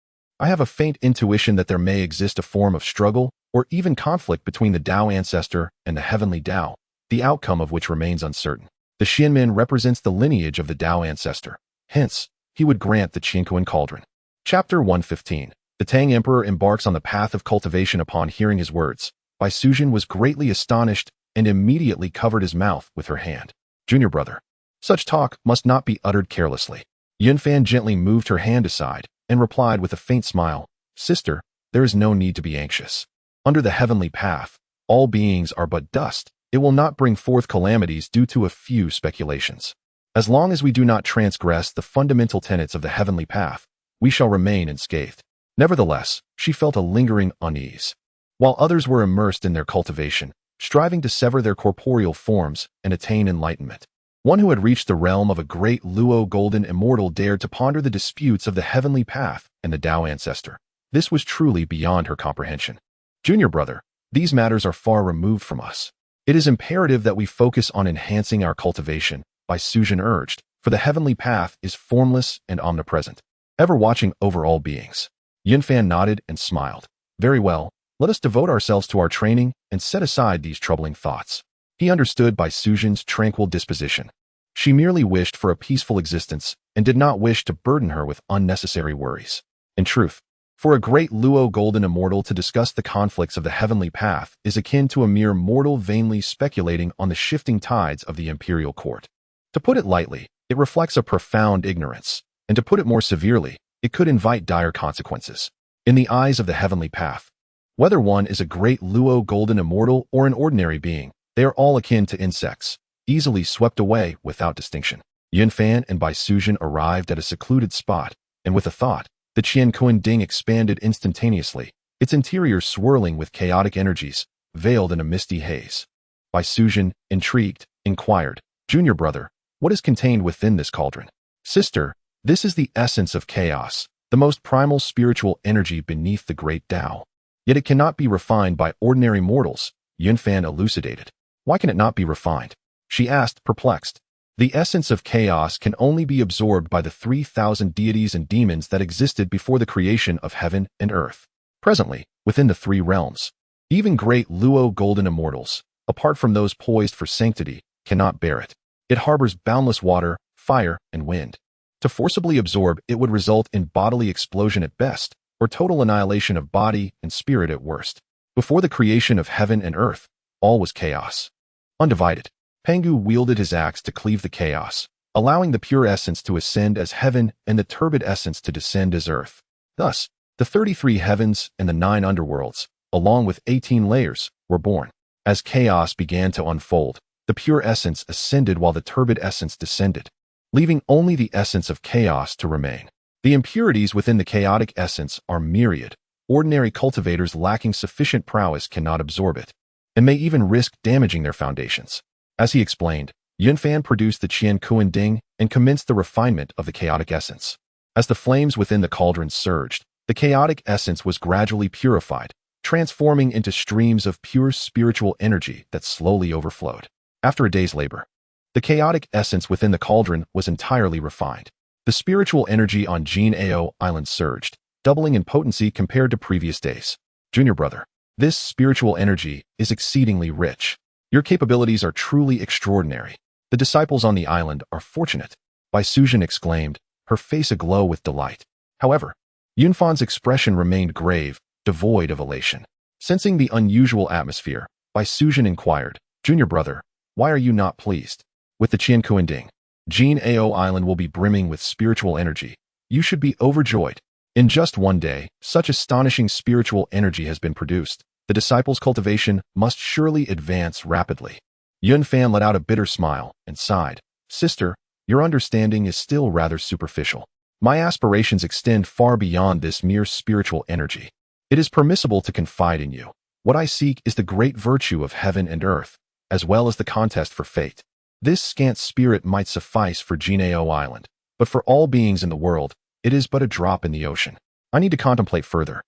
I have a faint intuition that there may exist a form of struggle or even conflict between the Tao ancestor and the heavenly Tao, the outcome of which remains uncertain. The Xianmin represents the lineage of the Tao ancestor. Hence, he would grant the Qinkuan Cauldron. Chapter 115. The Tang Emperor embarks on the path of cultivation. Upon hearing his words, Bai Suzhen was greatly astonished and immediately covered his mouth with her hand. Junior brother, such talk must not be uttered carelessly. Yunfan gently moved her hand aside and replied with a faint smile, Sister, there is no need to be anxious. Under the heavenly path, all beings are but dust. It will not bring forth calamities due to a few speculations. As long as we do not transgress the fundamental tenets of the heavenly path, we shall remain unscathed. Nevertheless, she felt a lingering unease. While others were immersed in their cultivation, striving to sever their corporeal forms and attain enlightenment, one who had reached the realm of a great Luo golden immortal dared to ponder the disputes of the heavenly path and the Tao ancestor. This was truly beyond her comprehension. Junior brother, these matters are far removed from us. It is imperative that we focus on enhancing our cultivation, Bai Suzhen urged, for the heavenly path is formless and omnipresent, ever watching over all beings. Yunfan nodded and smiled. Very well, let us devote ourselves to our training and set aside these troubling thoughts. He understood Bai Suzhen's tranquil disposition. She merely wished for a peaceful existence and did not wish to burden her with unnecessary worries. In truth, for a great Luo golden immortal to discuss the conflicts of the heavenly path is akin to a mere mortal vainly speculating on the shifting tides of the imperial court. To put it lightly, it reflects a profound ignorance, and to put it more severely, it could invite dire consequences. In the eyes of the heavenly path, whether one is a great Luo golden immortal or an ordinary being, they are all akin to insects, easily swept away without distinction. Yunfan and Bai Suzhen arrived at a secluded spot, and with a thought, the Qinkuan Ding expanded instantaneously, its interior swirling with chaotic energies, veiled in a misty haze. Bai Suzhen, intrigued, inquired, Junior brother, what is contained within this cauldron? Sister, this is the essence of chaos, the most primal spiritual energy beneath the great Tao. Yet it cannot be refined by ordinary mortals, Yunfan elucidated. Why can it not be refined? She asked, perplexed. The essence of chaos can only be absorbed by the 3,000 deities and demons that existed before the creation of heaven and earth. Presently, within the 3 realms, even great Luo golden immortals, apart from those poised for sanctity, cannot bear it. It harbors boundless water, fire, and wind. To forcibly absorb it would result in bodily explosion at best, or total annihilation of body and spirit at worst. Before the creation of heaven and earth, all was chaos. Undivided, Pangu wielded his axe to cleave the chaos, allowing the pure essence to ascend as heaven and the turbid essence to descend as earth. Thus, the 33 heavens and the 9 underworlds, along with 18 layers, were born. As chaos began to unfold, the pure essence ascended while the turbid essence descended, leaving only the essence of chaos to remain. The impurities within the chaotic essence are myriad. Ordinary cultivators lacking sufficient prowess cannot absorb it, and may even risk damaging their foundations. As he explained, Yunfan produced the Qinkuan Ding and commenced the refinement of the chaotic essence. As the flames within the cauldron surged, The chaotic essence was gradually purified, transforming into streams of pure spiritual energy that slowly overflowed. After a day's labor, the chaotic essence within the cauldron was entirely refined. The spiritual energy on Jie Island surged, doubling in potency compared to previous days. Junior brother, this spiritual energy is exceedingly rich. Your capabilities are truly extraordinary. The disciples on the island are fortunate, Bai Suzhen exclaimed, her face aglow with delight. However, Yunfan's expression remained grave, devoid of elation. Sensing the unusual atmosphere, Bai Suzhen inquired, Junior brother, why are you not pleased? With the Qiankuanding, Jie Island will be brimming with spiritual energy. You should be overjoyed. In just one day, such astonishing spiritual energy has been produced. The disciples' cultivation must surely advance rapidly. Yunfan let out a bitter smile and sighed. Sister, your understanding is still rather superficial. My aspirations extend far beyond this mere spiritual energy. It is permissible to confide in you. What I seek is the great virtue of heaven and earth, as well as the contest for fate. This scant spirit might suffice for Jie Island, but for all beings in the world, it is but a drop in the ocean. I need to contemplate further.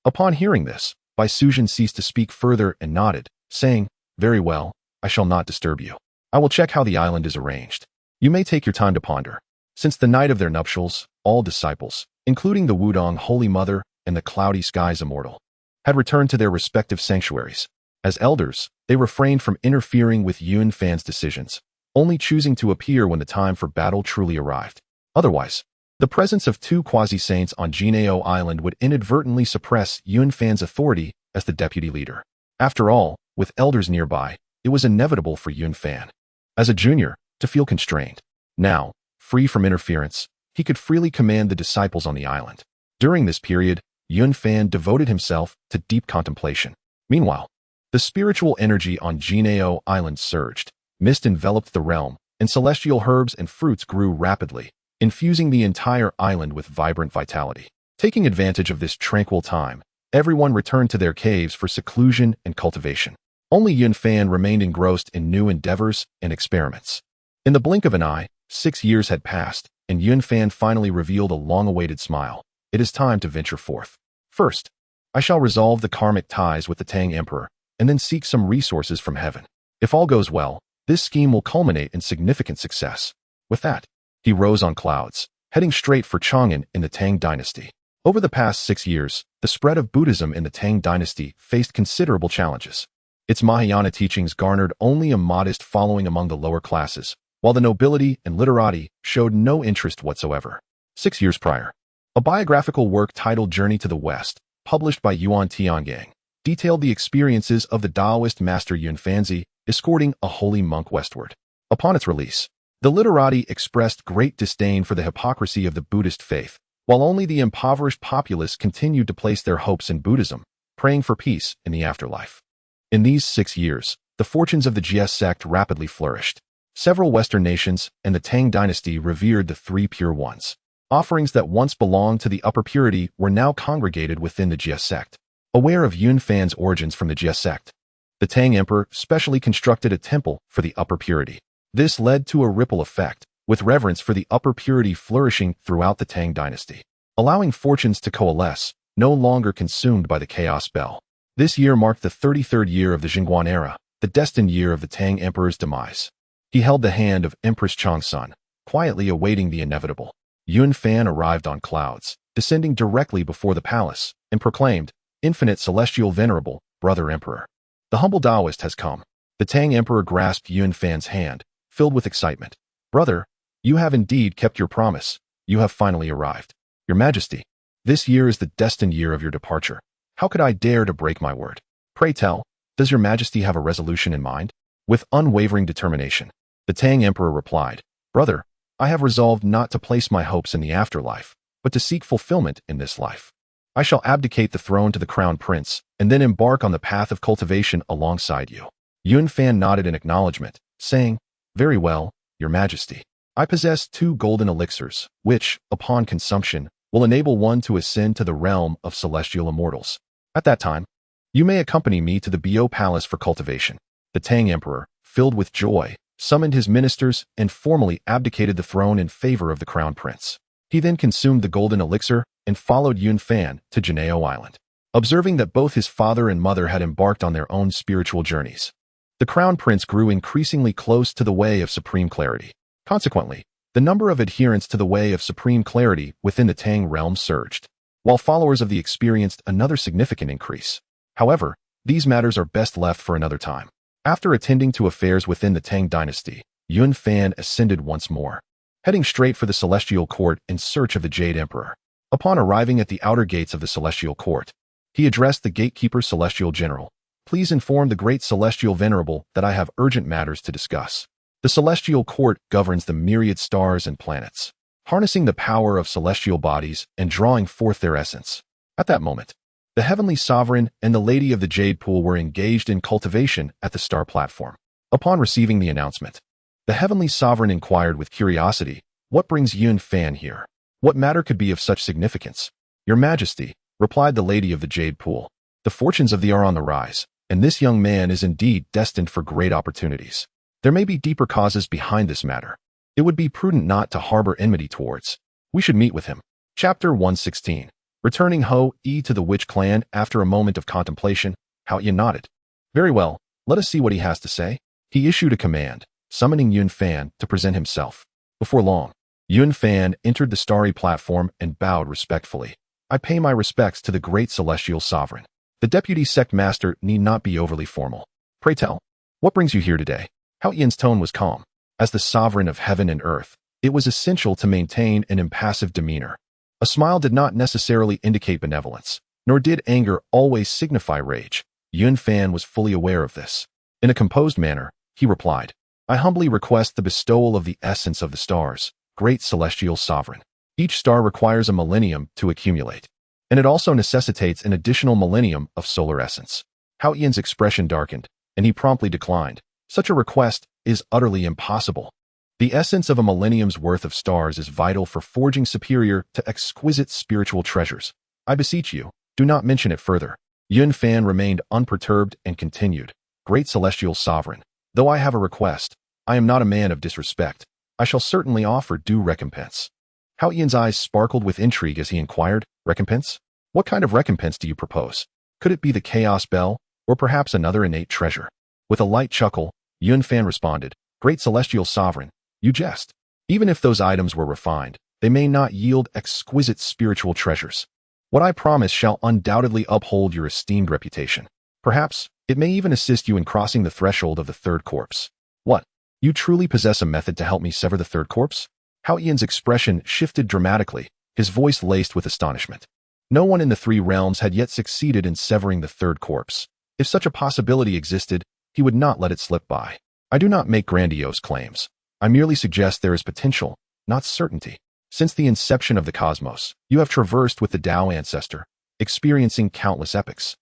Upon hearing this, Bai Suzhen ceased to speak further and nodded, saying, Very well, I shall not disturb you. I will check how the island is arranged. You may take your time to ponder. Since the night of their nuptials, all disciples, including the Wudong Holy Mother and the Cloudy Skies Immortal, had returned to their respective sanctuaries. As elders, they refrained from interfering with Yunfan's decisions, only choosing to appear when the time for battle truly arrived. Otherwise, the presence of two quasi-saints on Jie Island would inadvertently suppress Yunfan's authority as the deputy leader. After all, with elders nearby, it was inevitable for Yunfan, as a junior, to feel constrained. Now, free from interference, he could freely command the disciples on the island. During this period, Yunfan devoted himself to deep contemplation. Meanwhile, the spiritual energy on Jie Island surged. Mist enveloped the realm, and celestial herbs and fruits grew rapidly, infusing the entire island with vibrant vitality. Taking advantage of this tranquil time, everyone returned to their caves for seclusion and cultivation. Only Yunfan remained engrossed in new endeavors and experiments. In the blink of an eye, 6 years had passed, and Yunfan finally revealed a long-awaited smile. It is time to venture forth. First, I shall resolve the karmic ties with the Tang Emperor, and then seek some resources from heaven. If all goes well, this scheme will culminate in significant success. With that, he rose on clouds, heading straight for Chang'an in the Tang dynasty. Over the past 6 years, the spread of Buddhism in the Tang dynasty faced considerable challenges. Its Mahayana teachings garnered only a modest following among the lower classes, while the nobility and literati showed no interest whatsoever. 6 years prior, a biographical work titled Journey to the West, published by Yuan Tiangang, detailed the experiences of the Taoist master Yunfanzi escorting a holy monk westward. Upon its release, the literati expressed great disdain for the hypocrisy of the Buddhist faith, while only the impoverished populace continued to place their hopes in Buddhism, praying for peace in the afterlife. In these 6 years, the fortunes of the Jie sect rapidly flourished. Several Western nations and the Tang dynasty revered the three pure ones. Offerings that once belonged to the upper purity were now congregated within the Jie sect. Aware of Yunfan's origins from the Jie sect, the Tang emperor specially constructed a temple for the upper purity. This led to a ripple effect, with reverence for the upper purity flourishing throughout the Tang dynasty, allowing fortunes to coalesce, no longer consumed by the chaos bell. This year marked the 33rd year of the Jingguan era, the destined year of the Tang emperor's demise. He held the hand of Empress Changsun, quietly awaiting the inevitable. Yunfan arrived on clouds, descending directly before the palace, and proclaimed, Infinite Celestial Venerable, Brother Emperor. The humble Taoist has come. The Tang emperor grasped Yunfan's hand, filled with excitement. Brother, you have indeed kept your promise. You have finally arrived. Your Majesty, this year is the destined year of your departure. How could I dare to break my word? Pray tell, does your Majesty have a resolution in mind? With unwavering determination, the Tang emperor replied, Brother, I have resolved not to place my hopes in the afterlife, but to seek fulfillment in this life. I shall abdicate the throne to the crown prince, and then embark on the path of cultivation alongside you. Yunfan nodded in acknowledgement, saying, Very well, your Majesty. I possess 2 golden elixirs, which, upon consumption, will enable one to ascend to the realm of celestial immortals. At that time, you may accompany me to the Bio Palace for cultivation. The Tang emperor, filled with joy, summoned his ministers and formally abdicated the throne in favor of the crown prince. He then consumed the golden elixir and followed Yun Fan to Janeo Island. Observing that both his father and mother had embarked on their own spiritual journeys, the Crown Prince grew increasingly close to the Way of Supreme Clarity. Consequently, the number of adherents to the Way of Supreme Clarity within the Tang realm surged, while followers of the experienced another significant increase. However, these matters are best left for another time. After attending to affairs within the Tang dynasty, Yun Fan ascended once more, heading straight for the Celestial Court in search of the Jade Emperor. Upon arriving at the outer gates of the Celestial Court, he addressed the gatekeeper Celestial General. Please inform the Great Celestial Venerable that I have urgent matters to discuss. The Celestial Court governs the myriad stars and planets, harnessing the power of celestial bodies and drawing forth their essence. At that moment, the Heavenly Sovereign and the Lady of the Jade Pool were engaged in cultivation at the star platform. Upon receiving the announcement, the Heavenly Sovereign inquired with curiosity, "What brings Yun Fan here? What matter could be of such significance?" "Your Majesty," replied the Lady of the Jade Pool, "the fortunes of thee are on the rise, and this young man is indeed destined for great opportunities. There may be deeper causes behind this matter. It would be prudent not to harbor enmity towards. We should meet with him." Chapter 116. Returning Ho-E to the Witch Clan after a moment of contemplation, Hao-Yin nodded. "Very well, let us see what he has to say." He issued a command, summoning Yun Fan to present himself. Before long, Yun Fan entered the starry platform and bowed respectfully. "I pay my respects to the great celestial sovereign. The deputy sect master need not be overly formal. Pray tell, what brings you here today?" Hao-Yin's tone was calm. As the sovereign of heaven and earth, it was essential to maintain an impassive demeanor. A smile did not necessarily indicate benevolence, nor did anger always signify rage. Yun Fan was fully aware of this. In a composed manner, he replied, "I humbly request the bestowal of the essence of the stars, great celestial sovereign. Each star requires a millennium to accumulate, and it also necessitates an additional millennium of solar essence." Hao-Yin's expression darkened, and he promptly declined. "Such a request is utterly impossible. The essence of a millennium's worth of stars is vital for forging superior to exquisite spiritual treasures. I beseech you, do not mention it further." Yun Fan remained unperturbed and continued, "Great celestial sovereign, though I have a request, I am not a man of disrespect. I shall certainly offer due recompense." Hao-Yin's eyes sparkled with intrigue as he inquired, "Recompense? What kind of recompense do you propose? Could it be the Chaos Bell, or perhaps another innate treasure?" With a light chuckle, Yun Fan responded, "Great celestial sovereign, you jest. Even if those items were refined, they may not yield exquisite spiritual treasures. What I promise shall undoubtedly uphold your esteemed reputation. Perhaps it may even assist you in crossing the threshold of the third corpse." "What? You truly possess a method to help me sever the third corpse?" Hao-Yin's expression shifted dramatically, his voice laced with astonishment. No one in the three realms had yet succeeded in severing the third corpse. If such a possibility existed, he would not let it slip by. "I do not make grandiose claims. I merely suggest there is potential, not certainty. Since the inception of the cosmos, you have traversed with the Tao ancestor, experiencing countless epochs.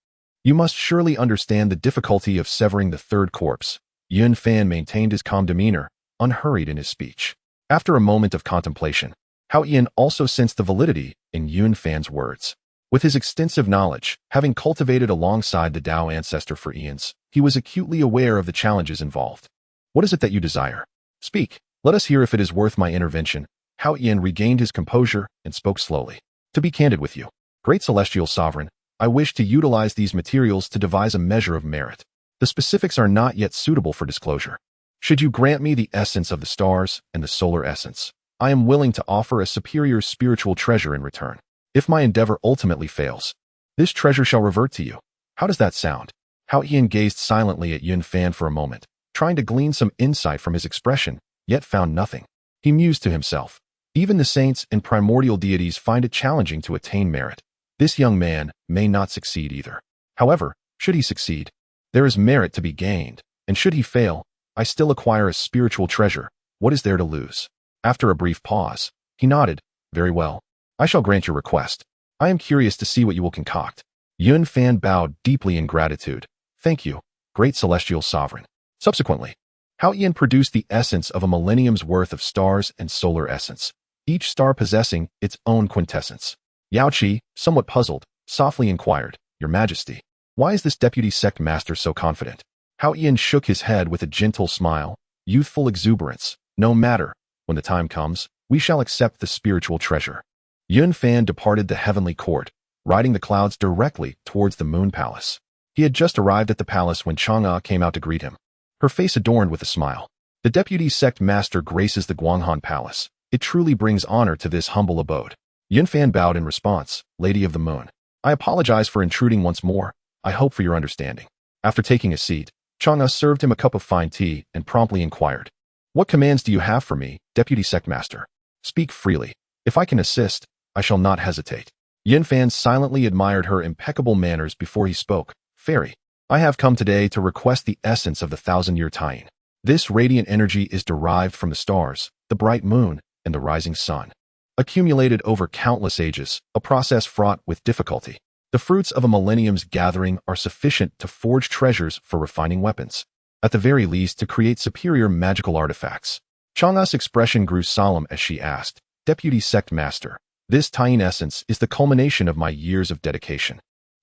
You must surely understand the difficulty of severing the third corpse." Yun Fan maintained his calm demeanor, unhurried in his speech. After a moment of contemplation, Hao-Yin also sensed the validity in Yun Fan's words. With his extensive knowledge, having cultivated alongside the Tao ancestor for eons, he was acutely aware of the challenges involved. "What is it that you desire? Speak, let us hear if it is worth my intervention." Hao-Yin regained his composure and spoke slowly. "To be candid with you, great celestial sovereign, I wish to utilize these materials to devise a measure of merit. The specifics are not yet suitable for disclosure. Should you grant me the essence of the stars and the solar essence, I am willing to offer a superior spiritual treasure in return. If my endeavor ultimately fails, this treasure shall revert to you. How does that sound?" Hao-Yin gazed silently at Yun Fan for a moment, trying to glean some insight from his expression, yet found nothing. He mused to himself. Even the saints and primordial deities find it challenging to attain merit. This young man may not succeed either. However, should he succeed, there is merit to be gained, and should he fail, I still acquire a spiritual treasure. What is there to lose? After a brief pause, he nodded. "Very well. I shall grant your request. I am curious to see what you will concoct." Yun Fan bowed deeply in gratitude. "Thank you, great celestial sovereign." Subsequently, Hao-Yin produced the essence of a millennium's worth of stars and solar essence, each star possessing its own quintessence. Yao Qi, somewhat puzzled, softly inquired, "Your Majesty, why is this deputy sect master so confident?" Hao-Yin shook his head with a gentle smile, youthful exuberance. "No matter, when the time comes, we shall accept the spiritual treasure. Yun Fan departed the heavenly court, riding the clouds directly towards the moon palace. He had just arrived at the palace when Chang'e came out to greet him, her face adorned with a smile. The deputy sect master graces the Huanghuang palace. It truly brings honor to this humble abode. Yun Fan bowed in response, Lady of the Moon. I apologize for intruding once more. I hope for your understanding. After taking a seat, Chang'e served him a cup of fine tea and promptly inquired, What commands do you have for me, deputy sect master? Speak freely. If I can assist, I shall not hesitate. Yun Fan silently admired her impeccable manners before he spoke. Fairy, I have come today to request the essence of the thousand-year tying. This radiant energy is derived from the stars, the bright moon, and the rising sun. Accumulated over countless ages, a process fraught with difficulty. The fruits of a millennium's gathering are sufficient to forge treasures for refining weapons. At the very least, to create superior magical artifacts. Chang'e's expression grew solemn as she asked, Deputy Sect Master, this tying essence is the culmination of my years of dedication.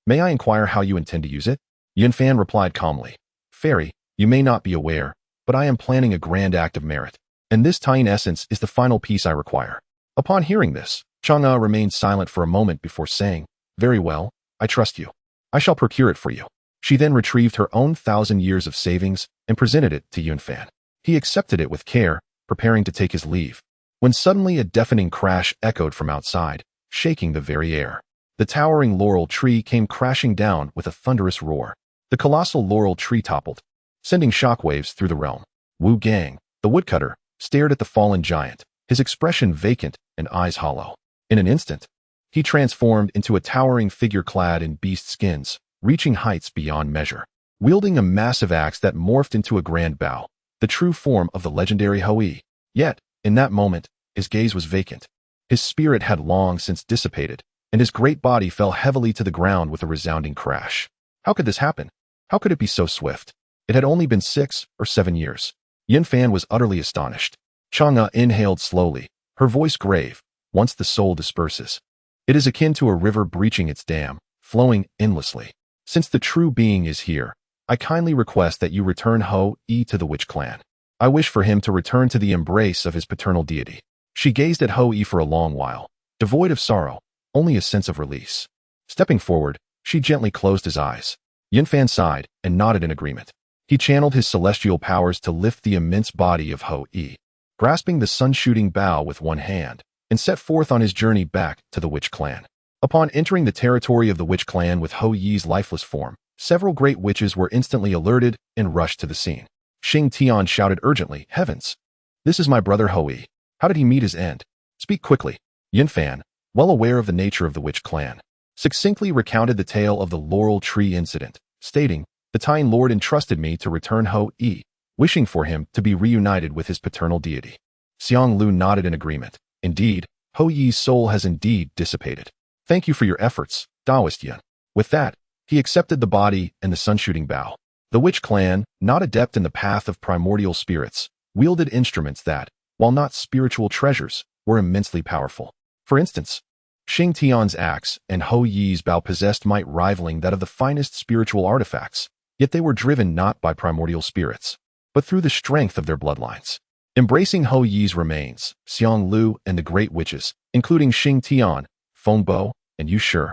May I inquire how you intend to use it? Yun Fan replied calmly, Fairy, you may not be aware, but I am planning a grand act of merit, and this tying essence is the final piece I require. Upon hearing this, Chang'e remained silent for a moment before saying, Very well, I trust you. I shall procure it for you. She then retrieved her own 1,000 years of savings and presented it to Yun Fan. He accepted it with care, preparing to take his leave, when suddenly a deafening crash echoed from outside, shaking the very air. The towering laurel tree came crashing down with a thunderous roar. The colossal laurel tree toppled, sending shockwaves through the realm. Wu Gang, the woodcutter, stared at the fallen giant, his expression vacant and eyes hollow. In an instant, he transformed into a towering figure clad in beast skins, reaching heights beyond measure. Wielding a massive axe that morphed into a grand bow, the true form of the legendary Hui. Yet, in that moment, his gaze was vacant. His spirit had long since dissipated, and his great body fell heavily to the ground with a resounding crash. How could this happen? How could it be so swift? It had only been 6 or 7 years. Yun Fan was utterly astonished. Chang'e inhaled slowly, her voice grave. Once the soul disperses, it is akin to a river breaching its dam, flowing endlessly. Since the true being is here, I kindly request that you return Ho-E to the witch clan. I wish for him to return to the embrace of his paternal deity. She gazed at Ho-E for a long while, devoid of sorrow, only a sense of release. Stepping forward, she gently closed his eyes. Yun Fan sighed and nodded in agreement. He channeled his celestial powers to lift the immense body of Ho-E, grasping the sun-shooting bow with one hand, and set forth on his journey back to the witch clan. Upon entering the territory of the witch clan with Ho-Yi's lifeless form, several great witches were instantly alerted and rushed to the scene. Xing Tian shouted urgently, Heavens! This is my brother Ho-E. How did he meet his end? Speak quickly. Yun Fan, well aware of the nature of the witch clan, succinctly recounted the tale of the laurel tree incident, stating, The Tying Lord entrusted me to return Ho-E, wishing for him to be reunited with his paternal deity. Xiang Lu nodded in agreement. Indeed, Ho-Yi's soul has indeed dissipated. Thank you for your efforts, Taoist Yun. With that, he accepted the body and the sun-shooting bow. The witch clan, not adept in the path of primordial spirits, wielded instruments that, while not spiritual treasures, were immensely powerful. For instance, Xing Tian's axe and Ho-Yi's bow possessed might rivaling that of the finest spiritual artifacts, yet they were driven not by primordial spirits, but through the strength of their bloodlines. Embracing Ho-Yi's remains, Xiang Lu and the great witches, including Xing Tian, Fengbo, and Yu Shi,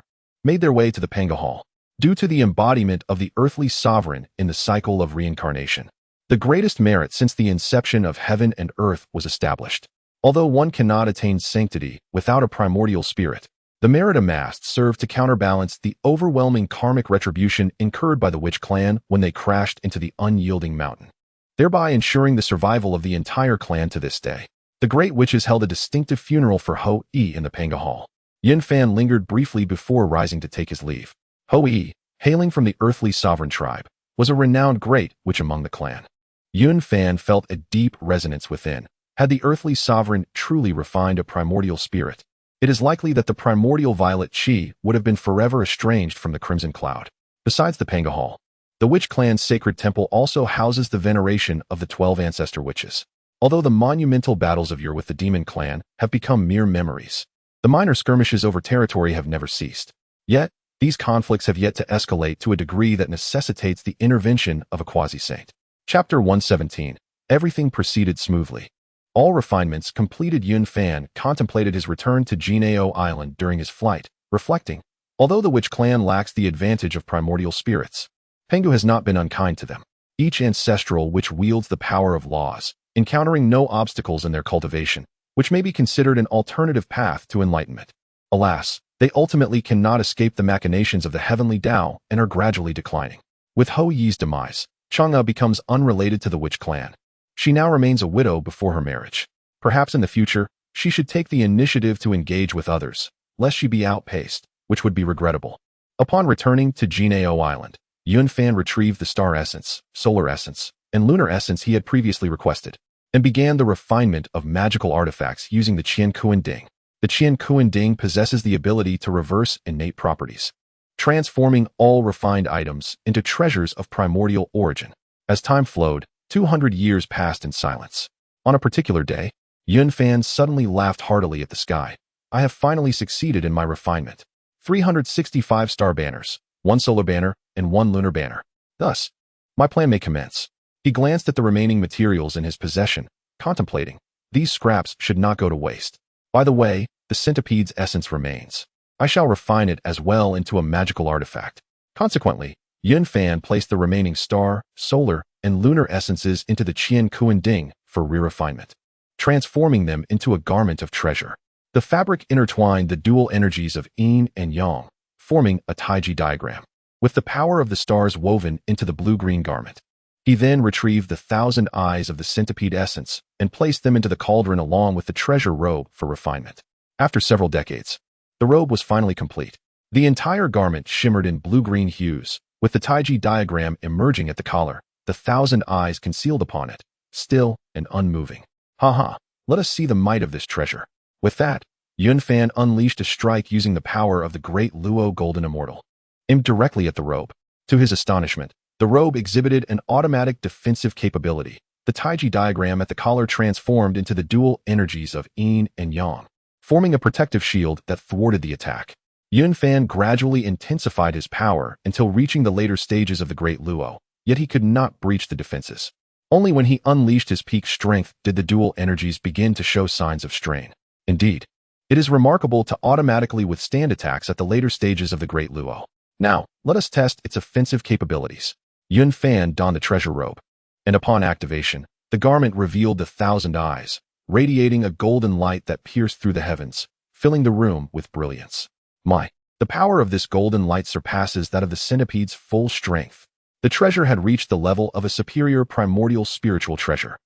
made their way to the Pangu Hall. Due to the embodiment of the earthly sovereign in the cycle of reincarnation, the greatest merit since the inception of heaven and earth was established. Although one cannot attain sanctity without a primordial spirit, the merit amassed served to counterbalance the overwhelming karmic retribution incurred by the witch clan when they crashed into the unyielding mountain, thereby ensuring the survival of the entire clan to this day. The great witches held a distinctive funeral for Ho-E in the Pangu Hall. Yun Fan lingered briefly before rising to take his leave. Ho-E, hailing from the earthly sovereign tribe, was a renowned great witch among the clan. Yun Fan felt a deep resonance within. Had the earthly sovereign truly refined a primordial spirit, it is likely that the primordial violet chi would have been forever estranged from the crimson cloud. Besides the Pangu Hall, the witch clan's sacred temple also houses the veneration of the 12 ancestor witches. Although the monumental battles of yore with the demon clan have become mere memories, the minor skirmishes over territory have never ceased. Yet, these conflicts have yet to escalate to a degree that necessitates the intervention of a quasi-saint. Chapter 117. Everything proceeded smoothly. All refinements completed. Yun Fan contemplated his return to Jinao Island during his flight, reflecting, although the witch clan lacks the advantage of primordial spirits, Pangu has not been unkind to them. Each ancestral witch wields the power of laws, encountering no obstacles in their cultivation, which may be considered an alternative path to enlightenment. Alas, they ultimately cannot escape the machinations of the heavenly Tao and are gradually declining. With Ho Yi's demise, Chang'e becomes unrelated to the witch clan. She now remains a widow before her marriage. Perhaps in the future, she should take the initiative to engage with others, lest she be outpaced, which would be regrettable. Upon returning to Jinao Island, Yun Fan retrieved the star essence, solar essence, and lunar essence he had previously requested, and began the refinement of magical artifacts using the Qian Kuan Ding. The Qian Kuan Ding possesses the ability to reverse innate properties, transforming all refined items into treasures of primordial origin. As time flowed, 200 years passed in silence. On a particular day, Yun Fan suddenly laughed heartily at the sky. I have finally succeeded in my refinement. 365 star banners, 1 solar banner, and 1 lunar banner. Thus, my plan may commence. He glanced at the remaining materials in his possession, contemplating. These scraps should not go to waste. By the way, the centipede's essence remains. I shall refine it as well into a magical artifact. Consequently, Yun Fan placed the remaining star, solar, and lunar essences into the Qian Kuan Ding for re-refinement, transforming them into a garment of treasure. The fabric intertwined the dual energies of yin and yang, forming a taiji diagram, with the power of the stars woven into the blue-green garment. He then retrieved the 1,000 eyes of the centipede essence and placed them into the cauldron along with the treasure robe for refinement. After several decades, the robe was finally complete. The entire garment shimmered in blue-green hues, with the taiji diagram emerging at the collar, the 1,000 eyes concealed upon it, still and unmoving. Ha! Let us see the might of this treasure. With that, Yun Fan unleashed a strike using the power of the great Luo Golden Immortal, aimed directly at the robe. To his astonishment, the robe exhibited an automatic defensive capability. The taiji diagram at the collar transformed into the dual energies of yin and yang, forming a protective shield that thwarted the attack. Yun Fan gradually intensified his power until reaching the later stages of the Great Luo, yet he could not breach the defenses. Only when he unleashed his peak strength did the dual energies begin to show signs of strain. Indeed, it is remarkable to automatically withstand attacks at the later stages of the Great Luo. Now, let us test its offensive capabilities. Yun Fan donned the treasure robe, and upon activation, the garment revealed the 1,000 eyes, radiating a golden light that pierced through the heavens, filling the room with brilliance. The power of this golden light surpasses that of the centipede's full strength. The treasure had reached the level of a superior primordial spiritual treasure.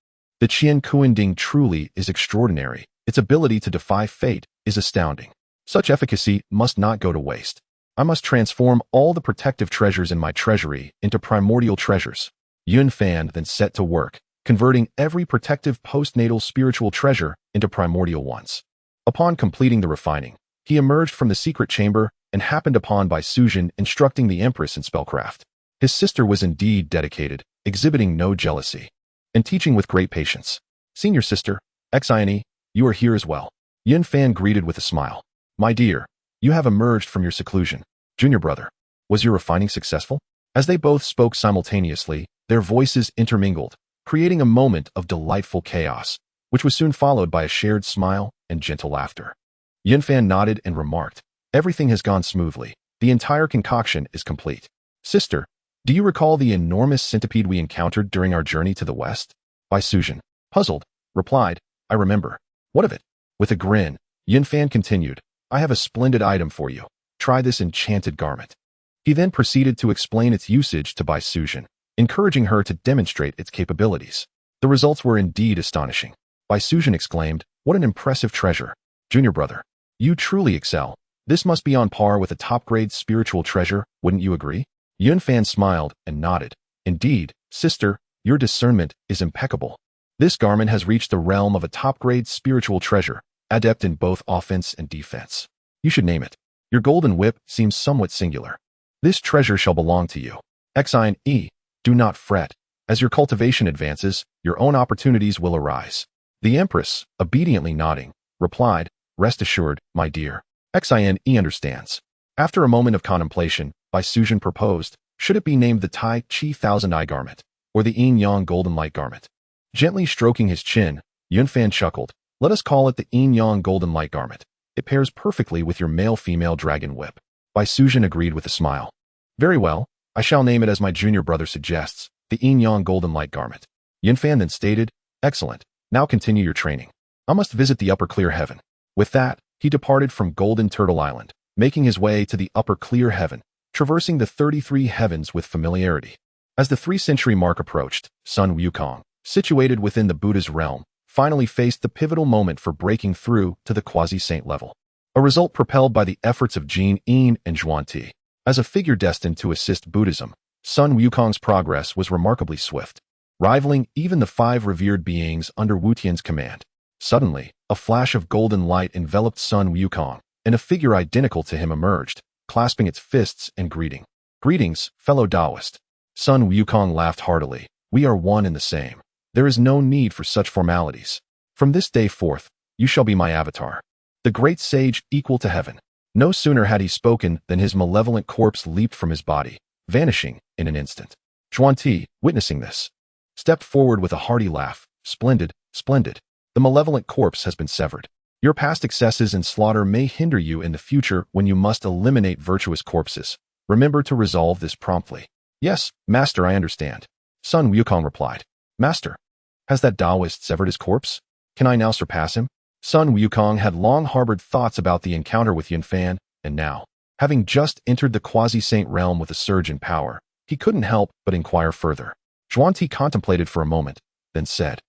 The Qian Kuan Ding truly is extraordinary. Its ability to defy fate is astounding. Such efficacy must not go to waste. I must transform all the protective treasures in my treasury into primordial treasures. Yun Fan then set to work, converting every protective postnatal spiritual treasure into primordial ones. Upon completing the refining, he emerged from the secret chamber and happened upon Bai Suzhen instructing the Empress in spellcraft. His sister was indeed dedicated, exhibiting no jealousy, and teaching with great patience. Senior sister, Xiane, you are here as well. Yun Fan greeted with a smile. My dear, you have emerged from your seclusion. Junior brother, was your refining successful? As they both spoke simultaneously, their voices intermingled, creating a moment of delightful chaos, which was soon followed by a shared smile and gentle laughter. Yun Fan nodded and remarked, everything has gone smoothly. The entire concoction is complete. Sister, do you recall the enormous centipede we encountered during our journey to the west? Bai Suzhen, puzzled, replied, I remember. What of it? With a grin, Yun Fan continued, I have a splendid item for you. Try this enchanted garment. He then proceeded to explain its usage to Bai Suzhen, encouraging her to demonstrate its capabilities. The results were indeed astonishing. Bai Suzhen exclaimed, what an impressive treasure. Junior brother, you truly excel. This must be on par with a top-grade spiritual treasure, wouldn't you agree? Yun Fan smiled and nodded. Indeed, sister, your discernment is impeccable. This garment has reached the realm of a top-grade spiritual treasure, adept in both offense and defense. You should name it. Your golden whip seems somewhat singular. This treasure shall belong to you. Xiane, do not fret. As your cultivation advances, your own opportunities will arise. The Empress, obediently nodding, replied, rest assured, my dear. Xiane understands. After a moment of contemplation, Bai Suzhen proposed, should it be named the Tai Chi 1,000 Eye Garment, or the Yin Yang Golden Light Garment? Gently stroking his chin, Yunfan chuckled. Let us call it the yin-yang golden light garment. It pairs perfectly with your male-female dragon whip. Bai Suzhen agreed with a smile. Very well, I shall name it as my junior brother suggests, the yin-yang golden light garment. Yunfan then stated, excellent, now continue your training. I must visit the upper clear heaven. With that, he departed from Golden Turtle Island, making his way to the upper clear heaven, traversing the 33 heavens with familiarity. As the 3-century mark approached, Sun Wukong, situated within the Buddha's realm, finally faced the pivotal moment for breaking through to the quasi-saint level. A result propelled by the efforts of Jin Yin and Zhuan-Ti. As a figure destined to assist Buddhism, Sun Wukong's progress was remarkably swift, rivaling even the 5 revered beings under Wu Tian's command. Suddenly, a flash of golden light enveloped Sun Wukong, and a figure identical to him emerged, clasping its fists and greeting. Greetings, fellow Taoist. Sun Wukong laughed heartily. We are one and the same. There is no need for such formalities. From this day forth, you shall be my avatar. The great sage equal to heaven. No sooner had he spoken than his malevolent corpse leaped from his body, vanishing in an instant. Zhuan-Ti, witnessing this, stepped forward with a hearty laugh. Splendid, splendid. The malevolent corpse has been severed. Your past excesses and slaughter may hinder you in the future when you must eliminate virtuous corpses. Remember to resolve this promptly. Yes, Master, I understand. Sun Wukong replied. Master, has that Taoist severed his corpse? Can I now surpass him? Sun Wukong had long harbored thoughts about the encounter with Yunfan, and now, having just entered the quasi-saint realm with a surge in power, he couldn't help but inquire further. Zhuan-Ti contemplated for a moment, then said,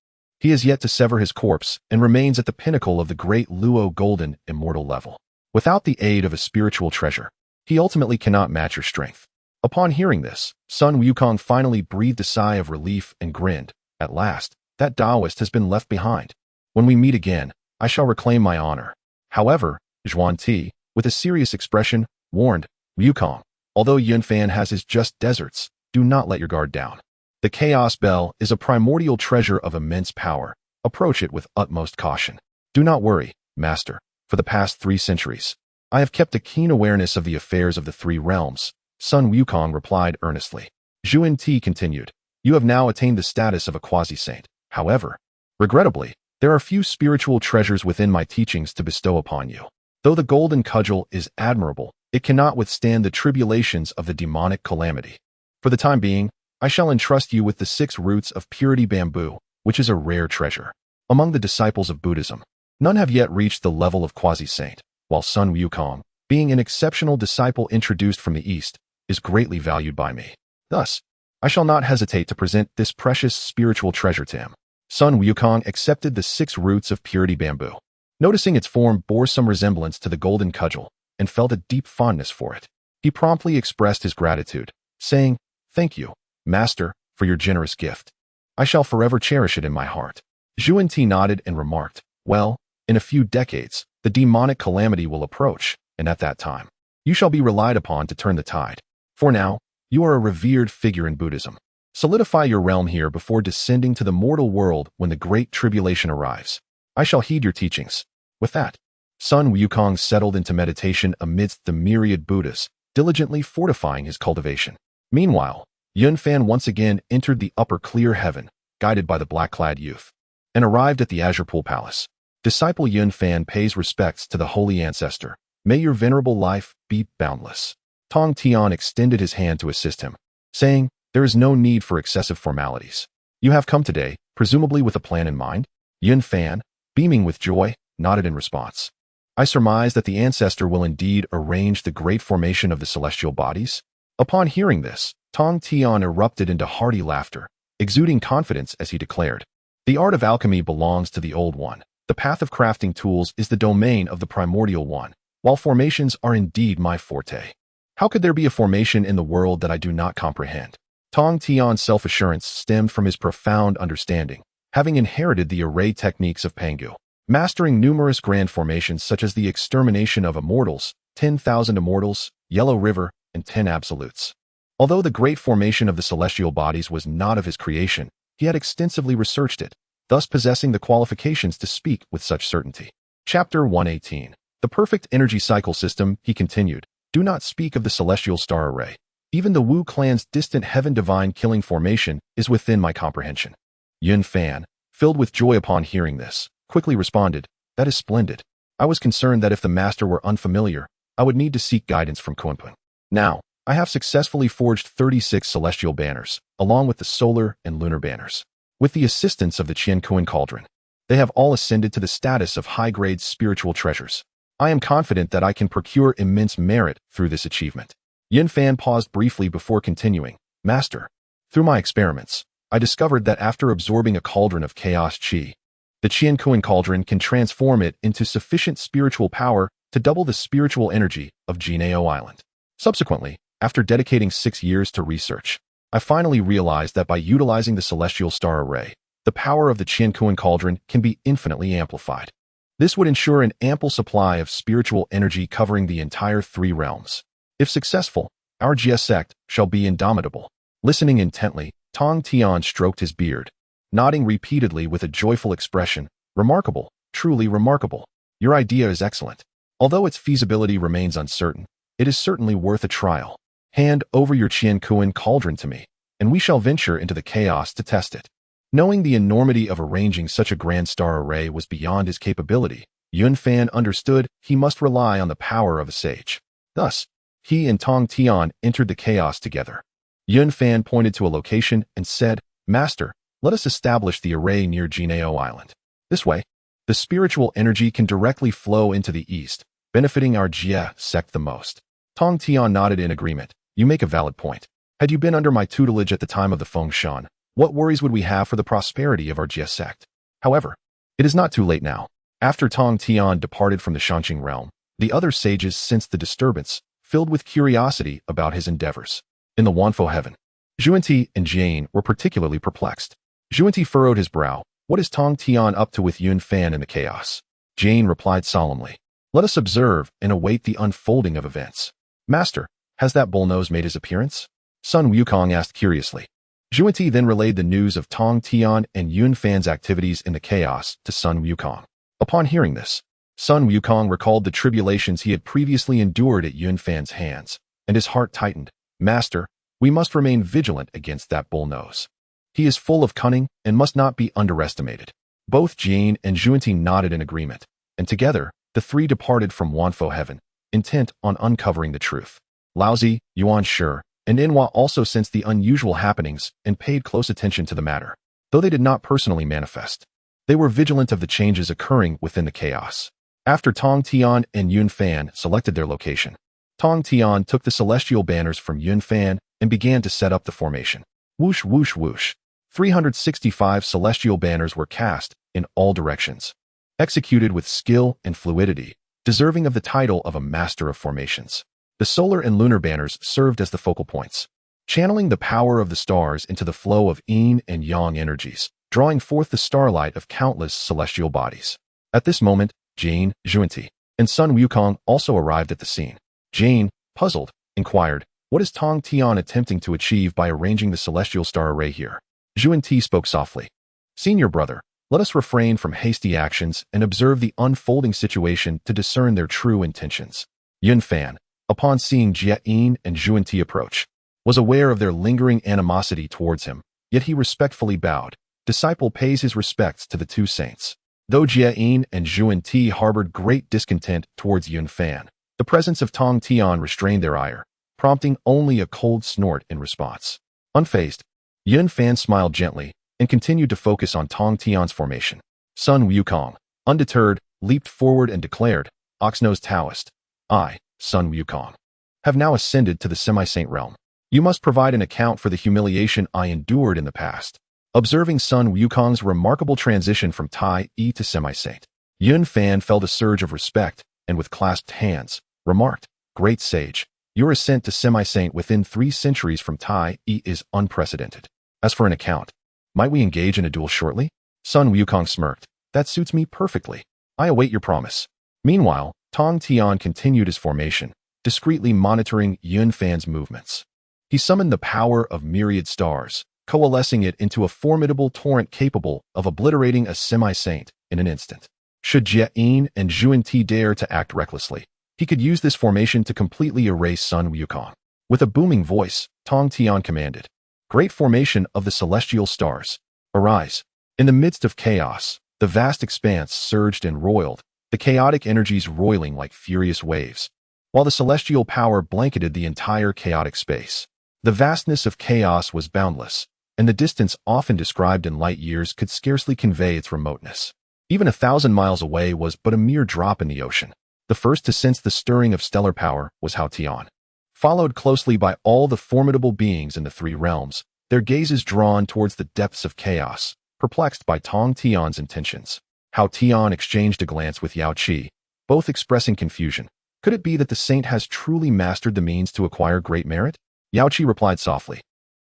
he has yet to sever his corpse and remains at the pinnacle of the great Luo golden immortal level. Without the aid of a spiritual treasure, he ultimately cannot match your strength. Upon hearing this, Sun Wukong finally breathed a sigh of relief and grinned. At last, that Taoist has been left behind. When we meet again, I shall reclaim my honor. However, Zhuan-Ti, with a serious expression, warned, Wukong, although Yunfan has his just deserts, do not let your guard down. The Chaos Bell is a primordial treasure of immense power. Approach it with utmost caution. Do not worry, Master. For the past 3 centuries, I have kept a keen awareness of the affairs of the 3 realms. Sun Wukong replied earnestly. Zhuan-Ti continued. You have now attained the status of a quasi-saint. However, regrettably, there are few spiritual treasures within my teachings to bestow upon you. Though the golden cudgel is admirable, it cannot withstand the tribulations of the demonic calamity. For the time being, I shall entrust you with the 6 roots of purity bamboo, which is a rare treasure. Among the disciples of Buddhism, none have yet reached the level of quasi-saint, while Sun Wukong, being an exceptional disciple introduced from the East, is greatly valued by me. Thus, I shall not hesitate to present this precious spiritual treasure to him. Sun Wukong accepted the 6 roots of purity bamboo. Noticing its form bore some resemblance to the golden cudgel, and felt a deep fondness for it. He promptly expressed his gratitude, saying, Thank you, Master, for your generous gift. I shall forever cherish it in my heart. Zhuan-Ti nodded and remarked, well, in a few decades, the demonic calamity will approach, and at that time, you shall be relied upon to turn the tide. For now, you are a revered figure in Buddhism. Solidify your realm here before descending to the mortal world when the great tribulation arrives. I shall heed your teachings. With that, Sun Wukong settled into meditation amidst the myriad Buddhas, diligently fortifying his cultivation. Meanwhile, Yunfan once again entered the upper clear heaven, guided by the black-clad youth, and arrived at the Azure Pool Palace. Disciple Yunfan pays respects to the holy ancestor. May your venerable life be boundless. Tong Tian extended his hand to assist him, saying, there is no need for excessive formalities. You have come today, presumably with a plan in mind? Yunfan, beaming with joy, nodded in response. I surmise that the ancestor will indeed arrange the great formation of the celestial bodies. Upon hearing this, Tong Tian erupted into hearty laughter, exuding confidence as he declared, the art of alchemy belongs to the Old One. The path of crafting tools is the domain of the Primordial One, while formations are indeed my forte. How could there be a formation in the world that I do not comprehend? Tong Tian's self-assurance stemmed from his profound understanding, having inherited the array techniques of Pangu, mastering numerous grand formations such as the extermination of immortals, 10,000 immortals, Yellow River, and 10 absolutes. Although the great formation of the celestial bodies was not of his creation, he had extensively researched it, thus possessing the qualifications to speak with such certainty. Chapter 118. The perfect energy cycle system, he continued. Do not speak of the celestial star array. Even the Wu clan's distant heaven divine killing formation is within my comprehension. Yunfan, filled with joy upon hearing this, quickly responded, "That is splendid. I was concerned that if the master were unfamiliar, I would need to seek guidance from Kunpun. Now, I have successfully forged 36 celestial banners, along with the solar and lunar banners. With the assistance of the Qian cauldron, they have all ascended to the status of high-grade spiritual treasures. I am confident that I can procure immense merit through this achievement." Yun Fan paused briefly before continuing, "Master, through my experiments, I discovered that after absorbing a cauldron of chaos qi, the Qian cauldron can transform it into sufficient spiritual power to double the spiritual energy of Jinao Island. Subsequently, after dedicating 6 years to research, I finally realized that by utilizing the celestial star array, the power of the Qian cauldron can be infinitely amplified. This would ensure an ample supply of spiritual energy covering the entire 3 realms. If successful, our Jie Sect shall be indomitable." Listening intently, Tong Tian stroked his beard, nodding repeatedly with a joyful expression. "Remarkable, truly remarkable. Your idea is excellent. Although its feasibility remains uncertain, it is certainly worth a trial. Hand over your Qian cauldron to me, and we shall venture into the chaos to test it." Knowing the enormity of arranging such a grand star array was beyond his capability, Yun Fan understood he must rely on the power of a sage. Thus, he and Tong Tian entered the chaos together. Yun Fan pointed to a location and said, "Master, let us establish the array near Jinao Island. This way, the spiritual energy can directly flow into the east, benefiting our Jie Sect the most." Tong Tian nodded in agreement. "You make a valid point. Had you been under my tutelage at the time of the Fengshen, what worries would we have for the prosperity of our Jie Sect? However, it is not too late now." After Tong Tian departed from the Shanqing realm, the other sages sensed the disturbance, filled with curiosity about his endeavors. In the Huanghuang heaven, Zhuanti and Jane were particularly perplexed. Zhuanti furrowed his brow. "What is Tong Tian up to with Yun Fan in the chaos?" Jane replied solemnly, "Let us observe and await the unfolding of events." "Master, has that bullnose made his appearance?" Sun Wukong asked curiously. Zhuanti then relayed the news of Tong Tian and Yun Fan's activities in the chaos to Sun Wukong. Upon hearing this, Sun Wukong recalled the tribulations he had previously endured at Yun Fan's hands, and his heart tightened. "Master, we must remain vigilant against that bullnose. He is full of cunning and must not be underestimated." Both Jane and Zhuanti nodded in agreement, and together, the 3 departed from Huanghuang heaven, intent on uncovering the truth. Laozi, Yuan Shi, and Inhua also sensed the unusual happenings and paid close attention to the matter. Though they did not personally manifest, they were vigilant of the changes occurring within the chaos. After Tong Tian and Yun Fan selected their location, Tong Tian took the celestial banners from Yun Fan and began to set up the formation. Whoosh, whoosh, whoosh. 365 celestial banners were cast in all directions, executed with skill and fluidity, deserving of the title of a master of formations. The solar and lunar banners served as the focal points, channeling the power of the stars into the flow of yin and yang energies, drawing forth the starlight of countless celestial bodies. At this moment, Jane, Zhuanti, and Sun Wukong also arrived at the scene. Jane, puzzled, inquired, "What is Tong Tian attempting to achieve by arranging the celestial star array here?" Zhuanti spoke softly. "Senior brother, let us refrain from hasty actions and observe the unfolding situation to discern their true intentions." Yun Fan, upon seeing Jie Yin and Zhuanti approach, was aware of their lingering animosity towards him, yet he respectfully bowed. Disciple pays his respects to the 2 saints. Though Jie Yin and Zhuanti harbored great discontent towards Yun Fan, the presence of Tong Tian restrained their ire, prompting only a cold snort in response. Unfazed, Yun Fan smiled gently and continued to focus on Tong Tian's formation. Sun Wukong, undeterred, leaped forward and declared, "Oxnose Taoist, I, Sun Wukong, have now ascended to the semi-saint realm. You must provide an account for the humiliation I endured in the past." Observing Sun Wukong's remarkable transition from Tai E to semi-saint, Yun Fan felt a surge of respect and with clasped hands, remarked, "Great sage, your ascent to semi-saint within 3 centuries from Tai E is unprecedented. As for an account, might we engage in a duel shortly?" Sun Wukong smirked, "That suits me perfectly. I await your promise." Meanwhile, Tong Tian continued his formation, discreetly monitoring Yun Fan's movements. He summoned the power of myriad stars, coalescing it into a formidable torrent capable of obliterating a semi-saint in an instant. Should Jie Yin and Zhuanti dare to act recklessly, he could use this formation to completely erase Sun Wukong. With a booming voice, Tong Tian commanded, "Great formation of the celestial stars, arise." In the midst of chaos, the vast expanse surged and roiled, the chaotic energies roiling like furious waves, while the celestial power blanketed the entire chaotic space. The vastness of chaos was boundless, and the distance often described in light years could scarcely convey its remoteness. Even 1,000 miles away was but a mere drop in the ocean. The first to sense the stirring of stellar power was Hao Tian. Followed closely by all the formidable beings in the three realms, their gazes drawn towards the depths of chaos, perplexed by Tong Tian's intentions. Hao Tian exchanged a glance with Yao Qi, both expressing confusion. Could it be that the saint has truly mastered the means to acquire great merit? Yao Qi replied softly,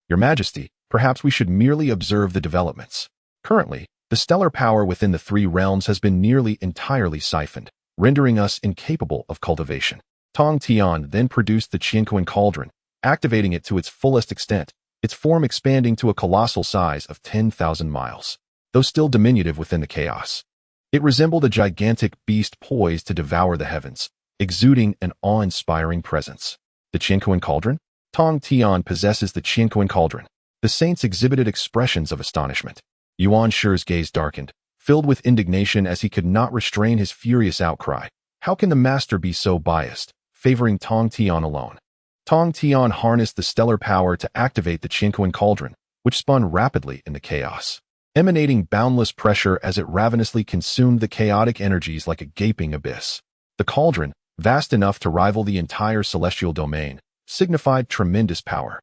Your Majesty, perhaps we should merely observe the developments. Currently, the stellar power within the three realms has been nearly entirely siphoned, rendering us incapable of cultivation. Tong Tian then produced the Qianquan cauldron, activating it to its fullest extent, its form expanding to a colossal size of 10,000 miles. Though still diminutive within the chaos, it resembled a gigantic beast poised to devour the heavens, exuding an awe-inspiring presence. The Qianquan cauldron? Tong Tian possesses the Qianquan cauldron. The saints exhibited expressions of astonishment. Yuan Shi's gaze darkened, filled with indignation as he could not restrain his furious outcry. How can the master be so biased, favoring Tong Tian alone? Tong Tian harnessed the stellar power to activate the Qianquan cauldron, which spun rapidly in the chaos, emanating boundless pressure as it ravenously consumed the chaotic energies like a gaping abyss. The cauldron, vast enough to rival the entire celestial domain, signified tremendous power.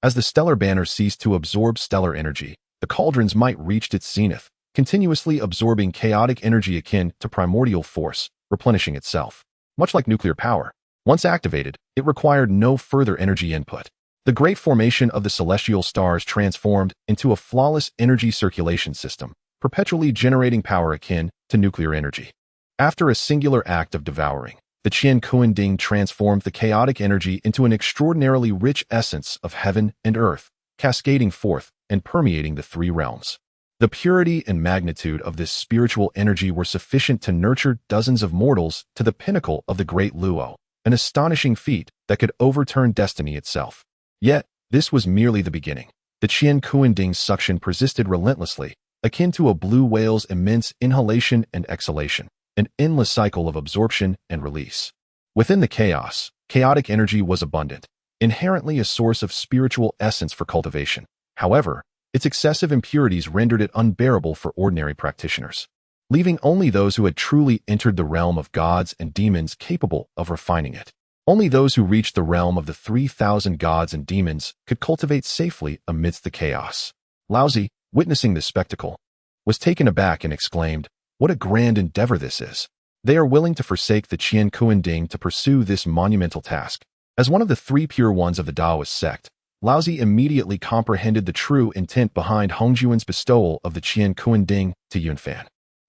As the stellar banner ceased to absorb stellar energy, the cauldron's might reached its zenith, continuously absorbing chaotic energy akin to primordial force, replenishing itself. Much like nuclear power, once activated, it required no further energy input. The great formation of the celestial stars transformed into a flawless energy circulation system, perpetually generating power akin to nuclear energy. After a singular act of devouring, the Qian Kuanding transformed the chaotic energy into an extraordinarily rich essence of heaven and earth, cascading forth and permeating the three realms. The purity and magnitude of this spiritual energy were sufficient to nurture dozens of mortals to the pinnacle of the great Luo, an astonishing feat that could overturn destiny itself. Yet, this was merely the beginning. The Qian Kuanding's suction persisted relentlessly, akin to a blue whale's immense inhalation and exhalation, an endless cycle of absorption and release. Within the chaos, chaotic energy was abundant, inherently a source of spiritual essence for cultivation. However, its excessive impurities rendered it unbearable for ordinary practitioners, leaving only those who had truly entered the realm of gods and demons capable of refining it. Only those who reached the realm of the 3,000 gods and demons could cultivate safely amidst the chaos. Laozi, witnessing this spectacle, was taken aback and exclaimed, What a grand endeavor this is! They are willing to forsake the Qian Kuanding to pursue this monumental task. As one of the three pure ones of the Taoist sect, Laozi immediately comprehended the true intent behind Hongjuan's bestowal of the Qian Kuanding to Yunfan.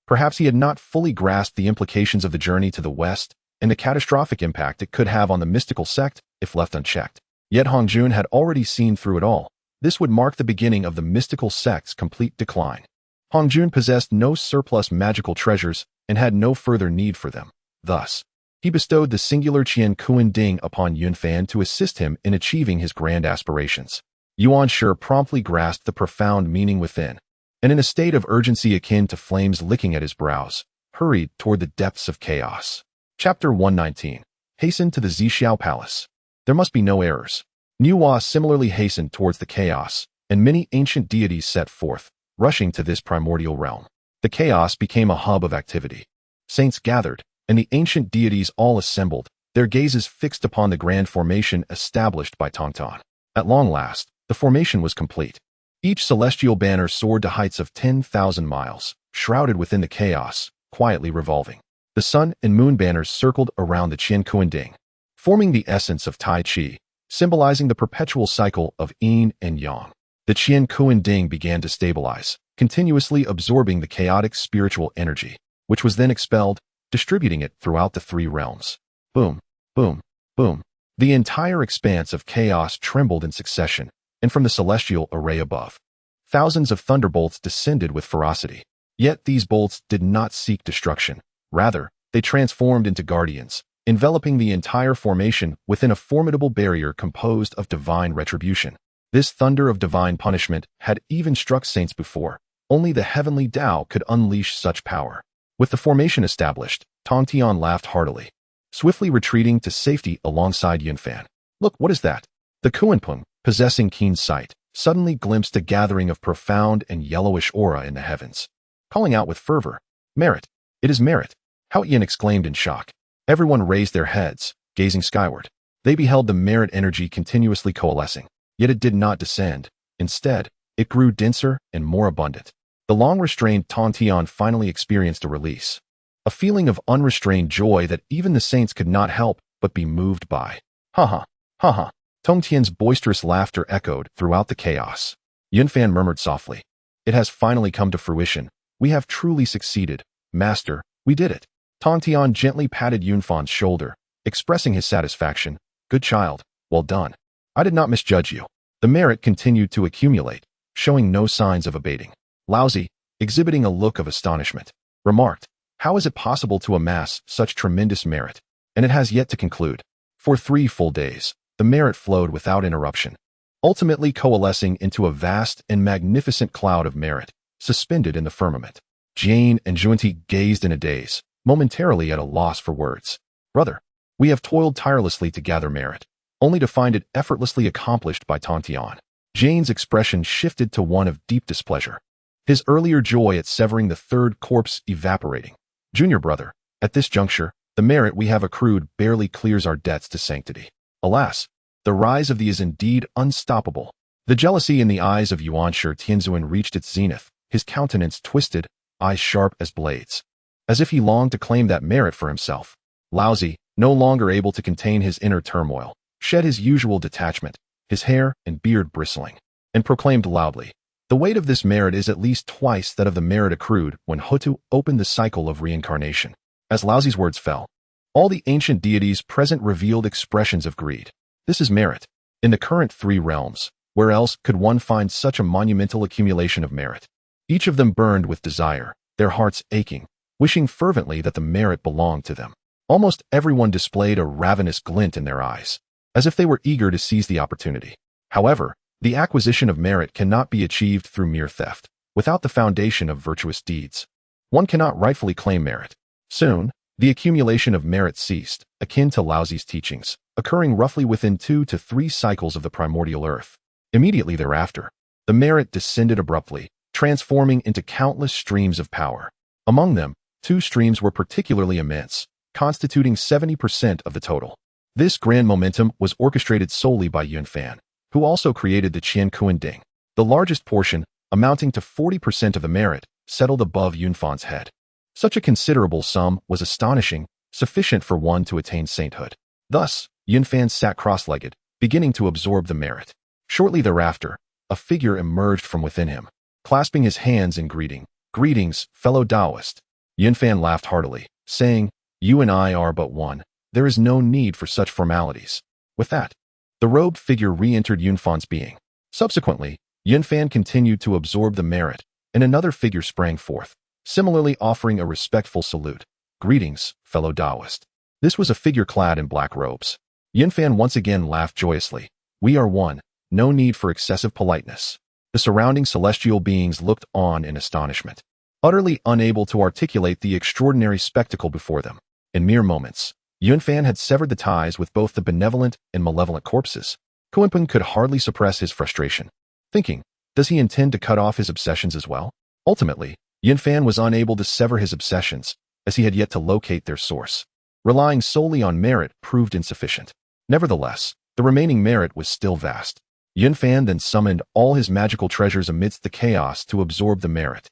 Perhaps he had not fully grasped the implications of the journey to the west and the catastrophic impact it could have on the mystical sect if left unchecked. Yet Hongjuan had already seen through it all. This would mark the beginning of the mystical sect's complete decline. Hongjuan possessed no surplus magical treasures and had no further need for them. Thus, he bestowed the singular Qian Kuanding upon Yunfan to assist him in achieving his grand aspirations. Yuan Shi promptly grasped the profound meaning within, and in a state of urgency akin to flames licking at his brows, hurried toward the depths of chaos. Chapter 119. Hasten to the Zixiao Palace. There must be no errors. Nuwa similarly hastened towards the chaos, and many ancient deities set forth, rushing to this primordial realm. The chaos became a hub of activity. Saints gathered, and the ancient deities all assembled, their gazes fixed upon the grand formation established by Tongtan. At long last, the formation was complete. Each celestial banner soared to heights of 10,000 miles, shrouded within the chaos, quietly revolving. The sun and moon banners circled around the Qian Kuanding, forming the essence of Tai Chi, symbolizing the perpetual cycle of yin and yang. The Qian Kuanding began to stabilize, continuously absorbing the chaotic spiritual energy, which was then expelled, distributing it throughout the three realms. Boom, boom, boom. The entire expanse of chaos trembled in succession, and from the celestial array above, thousands of thunderbolts descended with ferocity. Yet these bolts did not seek destruction. Rather, they transformed into guardians, enveloping the entire formation within a formidable barrier composed of divine retribution. This thunder of divine punishment had even struck saints before, Only the heavenly Tao could unleash such power. With the formation established, Tong Tian laughed heartily, swiftly retreating to safety alongside Yunfan. Look, what is that? The Kuanpeng, possessing keen sight, suddenly glimpsed a gathering of profound and yellowish aura in the heavens. Calling out with fervor, "Merit! It is merit!" Hao Yin exclaimed in shock. Everyone raised their heads, gazing skyward. They beheld the merit energy continuously coalescing, yet it did not descend. Instead, it grew denser and more abundant. The long-restrained Tong Tian finally experienced a release. A feeling of unrestrained joy that even the saints could not help but be moved by. Ha ha, ha ha. Tong Tian's boisterous laughter echoed throughout the chaos. Yunfan murmured softly, "It has finally come to fruition. We have truly succeeded. Master, we did it." Tong Tian gently patted Yunfan's shoulder, expressing his satisfaction. "Good child, well done. I did not misjudge you." The merit continued to accumulate, showing no signs of abating. Laozi, exhibiting a look of astonishment, remarked, "How is it possible to amass such tremendous merit?" And it has yet to conclude. For 3 full days, the merit flowed without interruption, ultimately coalescing into a vast and magnificent cloud of merit, suspended in the firmament. Jane and Junti gazed in a daze, momentarily at a loss for words. "Brother, we have toiled tirelessly to gather merit, only to find it effortlessly accomplished by Tong Tian." Jane's expression shifted to one of deep displeasure, his earlier joy at severing the third corpse evaporating. "Junior brother, at this juncture, the merit we have accrued barely clears our debts to sanctity. Alas, the rise of thee is indeed unstoppable." The jealousy in the eyes of Yuanshi Tianzuan reached its zenith, his countenance twisted, eyes sharp as blades, as if he longed to claim that merit for himself. Laozi, no longer able to contain his inner turmoil, shed his usual detachment, his hair and beard bristling, and proclaimed loudly, "The weight of this merit is at least twice that of the merit accrued when Hutu opened the cycle of reincarnation." As Laozi's words fell, all the ancient deities present revealed expressions of greed. This is merit. In the current 3 realms, where else could one find such a monumental accumulation of merit? Each of them burned with desire, their hearts aching, wishing fervently that the merit belonged to them. Almost everyone displayed a ravenous glint in their eyes, as if they were eager to seize the opportunity. However, the acquisition of merit cannot be achieved through mere theft, without the foundation of virtuous deeds. One cannot rightfully claim merit. Soon, the accumulation of merit ceased, akin to Laozi's teachings, occurring roughly within 2 to 3 cycles of the primordial earth. Immediately thereafter, the merit descended abruptly, transforming into countless streams of power. Among them, 2 streams were particularly immense, constituting 70% of the total. This grand momentum was orchestrated solely by Yunfan, who also created the Qian Kuan Ding. The largest portion, amounting to 40% of the merit, settled above Yunfan's head. Such a considerable sum was astonishing, sufficient for one to attain sainthood. Thus, Yunfan sat cross-legged, beginning to absorb the merit. Shortly thereafter, a figure emerged from within him, clasping his hands in greeting. "Greetings, fellow Taoist." Yunfan laughed heartily, saying, "You and I are but one. There is no need for such formalities." With that, the robed figure re-entered Yunfan's being. Subsequently, Yunfan continued to absorb the merit, and another figure sprang forth, similarly offering a respectful salute. "Greetings, fellow Taoist." This was a figure clad in black robes. Yunfan once again laughed joyously. "We are one, no need for excessive politeness." The surrounding celestial beings looked on in astonishment, utterly unable to articulate the extraordinary spectacle before them. In mere moments, Yunfan had severed the ties with both the benevolent and malevolent corpses. Kuanpeng could hardly suppress his frustration, thinking, does he intend to cut off his obsessions as well? Ultimately, Yunfan was unable to sever his obsessions, as he had yet to locate their source. Relying solely on merit proved insufficient. Nevertheless, the remaining merit was still vast. Yunfan then summoned all his magical treasures amidst the chaos to absorb the merit.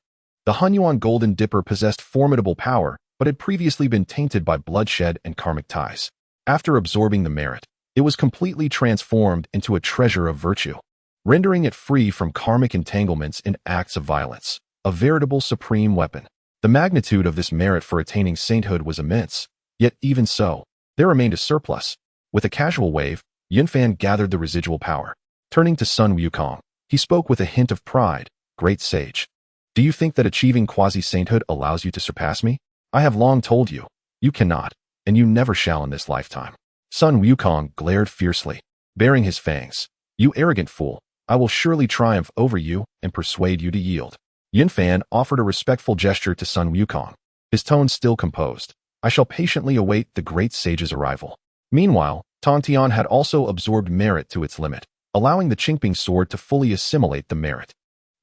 The Huanghuang Golden Dipper possessed formidable power, but had previously been tainted by bloodshed and karmic ties. After absorbing the merit, it was completely transformed into a treasure of virtue, rendering it free from karmic entanglements and acts of violence, a veritable supreme weapon. The magnitude of this merit for attaining sainthood was immense, yet even so, there remained a surplus. With a casual wave, Yunfan gathered the residual power. Turning to Sun Wukong, he spoke with a hint of pride. "Great sage, do you think that achieving quasi-sainthood allows you to surpass me? I have long told you, you cannot, and you never shall in this lifetime." Sun Wukong glared fiercely, baring his fangs. "You arrogant fool, I will surely triumph over you and persuade you to yield." Yunfan offered a respectful gesture to Sun Wukong, his tone still composed. I shall patiently await the great sage's arrival. Meanwhile, Tongtian had also absorbed merit to its limit, allowing the Qingping sword to fully assimilate the merit.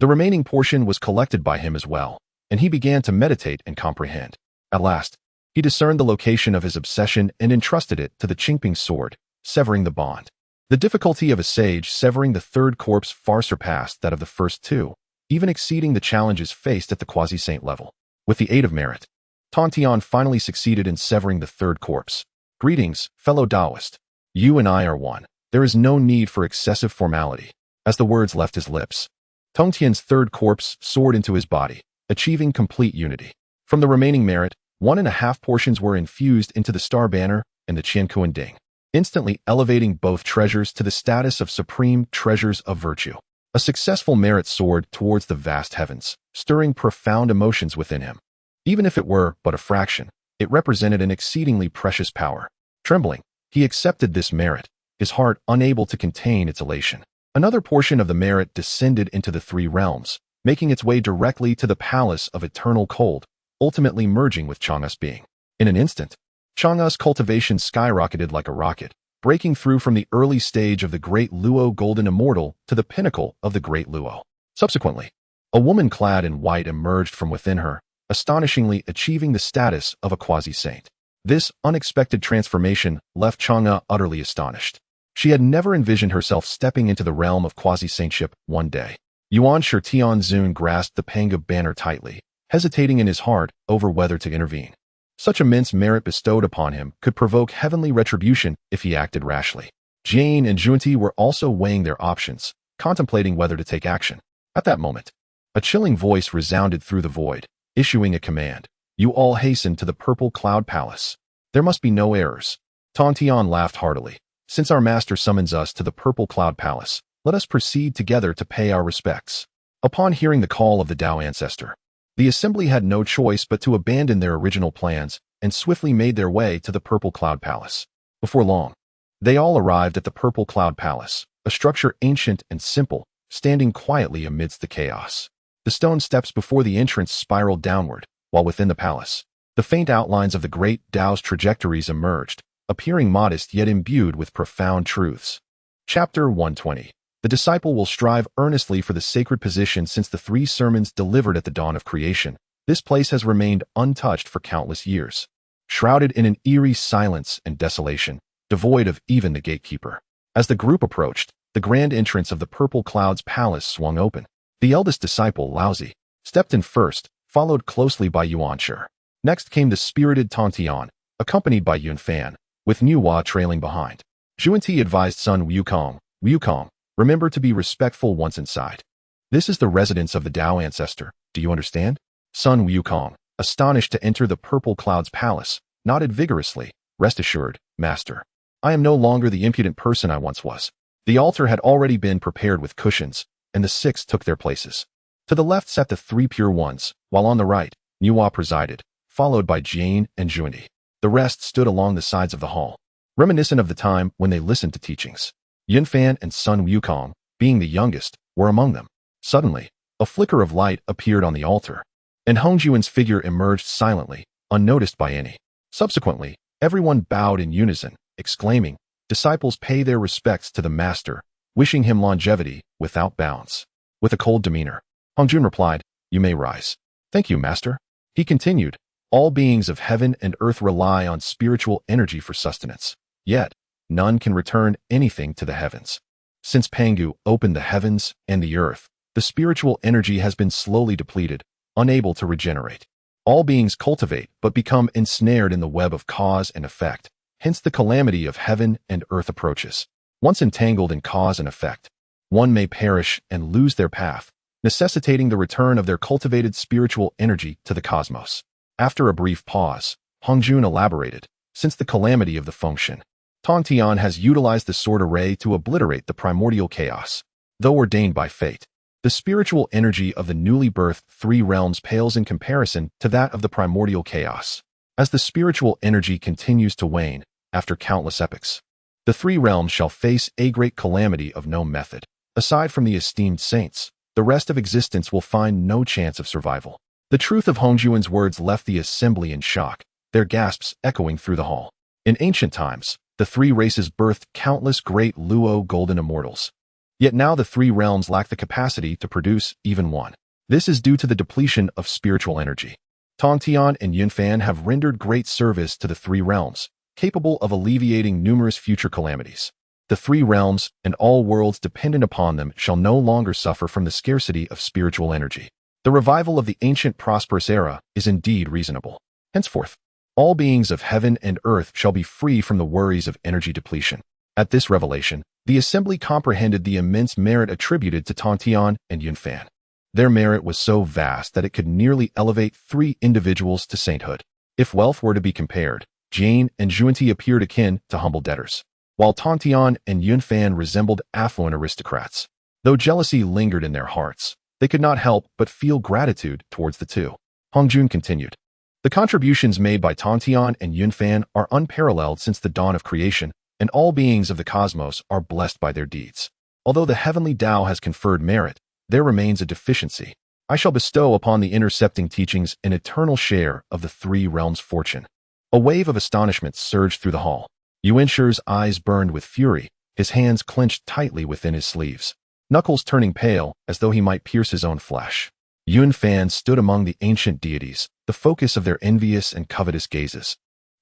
The remaining portion was collected by him as well, and he began to meditate and comprehend. At last, he discerned the location of his obsession and entrusted it to the Qingping sword, severing the bond. The difficulty of a sage severing the third corpse far surpassed that of the first two, even exceeding the challenges faced at the quasi-saint level. With the aid of merit, Tongtian finally succeeded in severing the third corpse. Greetings, fellow Taoist. You and I are one. There is no need for excessive formality. As the words left his lips, Tongtian's third corpse soared into his body, achieving complete unity. From the remaining merit, 1.5 portions were infused into the Star Banner and the Qiankuan Ding, instantly elevating both treasures to the status of supreme treasures of virtue. A successful merit soared towards the vast heavens, stirring profound emotions within him. Even if it were but a fraction, it represented an exceedingly precious power. Trembling, he accepted this merit, his heart unable to contain its elation. Another portion of the merit descended into the three realms, making its way directly to the palace of eternal cold, ultimately merging with Chang'e's being. In an instant, Chang'e's cultivation skyrocketed like a rocket, breaking through from the early stage of the Great Luo Golden Immortal to the pinnacle of the Great Luo. Subsequently, a woman clad in white emerged from within her, astonishingly achieving the status of a quasi-saint. This unexpected transformation left Chang'e utterly astonished. She had never envisioned herself stepping into the realm of quasi-saintship one day. Yuan Shi Tianzun grasped the Pangu banner tightly, hesitating in his heart over whether to intervene. Such immense merit bestowed upon him could provoke heavenly retribution if he acted rashly. Jane and Junti were also weighing their options, contemplating whether to take action. At that moment, a chilling voice resounded through the void, issuing a command. You all hasten to the Purple Cloud Palace. There must be no errors. Tongtian laughed heartily. Since our master summons us to the Purple Cloud Palace, let us proceed together to pay our respects. Upon hearing the call of the Tao ancestor, the assembly had no choice but to abandon their original plans and swiftly made their way to the Purple Cloud Palace. Before long, they all arrived at the Purple Cloud Palace, a structure ancient and simple, standing quietly amidst the chaos. The stone steps before the entrance spiraled downward, while within the palace, the faint outlines of the great Tao's trajectories emerged, appearing modest yet imbued with profound truths. Chapter 120. The disciple will strive earnestly for the sacred position. Since the 3 sermons delivered at the dawn of creation, this place has remained untouched for countless years, shrouded in an eerie silence and desolation, devoid of even the gatekeeper. As the group approached, the grand entrance of the Purple Cloud's palace swung open. The eldest disciple, Laozi, stepped in first, followed closely by Yuan Shi. Next came the spirited Tongtian, accompanied by Yunfan, with Nuwa trailing behind. Junti advised Sun Wukong, Wukong, remember to be respectful once inside. This is the residence of the Tao ancestor, do you understand? Sun Wukong, astonished to enter the Purple Cloud's palace, nodded vigorously. Rest assured, master. I am no longer the impudent person I once was. The altar had already been prepared with cushions, and the 6 took their places. To the left sat the 3 pure ones, while on the right, Nuwa presided, followed by Jane and Junti. The rest stood along the sides of the hall, reminiscent of the time when they listened to teachings. Yunfan and Sun Wukong, being the youngest, were among them. Suddenly, a flicker of light appeared on the altar, and Hongjuan's figure emerged silently, unnoticed by any. Subsequently, everyone bowed in unison, exclaiming, disciples pay their respects to the master, wishing him longevity without bounds. With a cold demeanor, Hongjun replied, you may rise. Thank you, master. He continued, all beings of heaven and earth rely on spiritual energy for sustenance. Yet, none can return anything to the heavens. Since Pangu opened the heavens and the earth, the spiritual energy has been slowly depleted, unable to regenerate. All beings cultivate but become ensnared in the web of cause and effect, hence the calamity of heaven and earth approaches. Once entangled in cause and effect, one may perish and lose their path, necessitating the return of their cultivated spiritual energy to the cosmos. After a brief pause, Hongjun elaborated, since the calamity of the Fengshen, Tongtian has utilized the sword array to obliterate the primordial chaos. Though ordained by fate, the spiritual energy of the newly birthed 3 realms pales in comparison to that of the primordial chaos. As the spiritual energy continues to wane, after countless epochs, the 3 realms shall face a great calamity of no method. Aside from the esteemed saints, the rest of existence will find no chance of survival. The truth of Huanghuang's words left the assembly in shock, their gasps echoing through the hall. In ancient times, the three races birthed countless great Luo golden immortals. Yet now the three realms lack the capacity to produce even one. This is due to the depletion of spiritual energy. Tongtian and Yunfan have rendered great service to the three realms, capable of alleviating numerous future calamities. The three realms and all worlds dependent upon them shall no longer suffer from the scarcity of spiritual energy. The revival of the ancient prosperous era is indeed reasonable. Henceforth, all beings of heaven and earth shall be free from the worries of energy depletion. At this revelation, the assembly comprehended the immense merit attributed to Tongtian and Yunfan. Their merit was so vast that it could nearly elevate three individuals to sainthood. If wealth were to be compared, Jane and Zhuanti appeared akin to humble debtors, while Tongtian and Yunfan resembled affluent aristocrats. Though jealousy lingered in their hearts, they could not help but feel gratitude towards the two. Huanghuang continued. The contributions made by Tongtian and Yunfan are unparalleled since the dawn of creation, and all beings of the cosmos are blessed by their deeds. Although the heavenly Tao has conferred merit, there remains a deficiency. I shall bestow upon the intercepting teachings an eternal share of the three realms' fortune. A wave of astonishment surged through the hall. Yuanshi's eyes burned with fury, his hands clenched tightly within his sleeves, knuckles turning pale as though he might pierce his own flesh. Yunfan stood among the ancient deities, the focus of their envious and covetous gazes.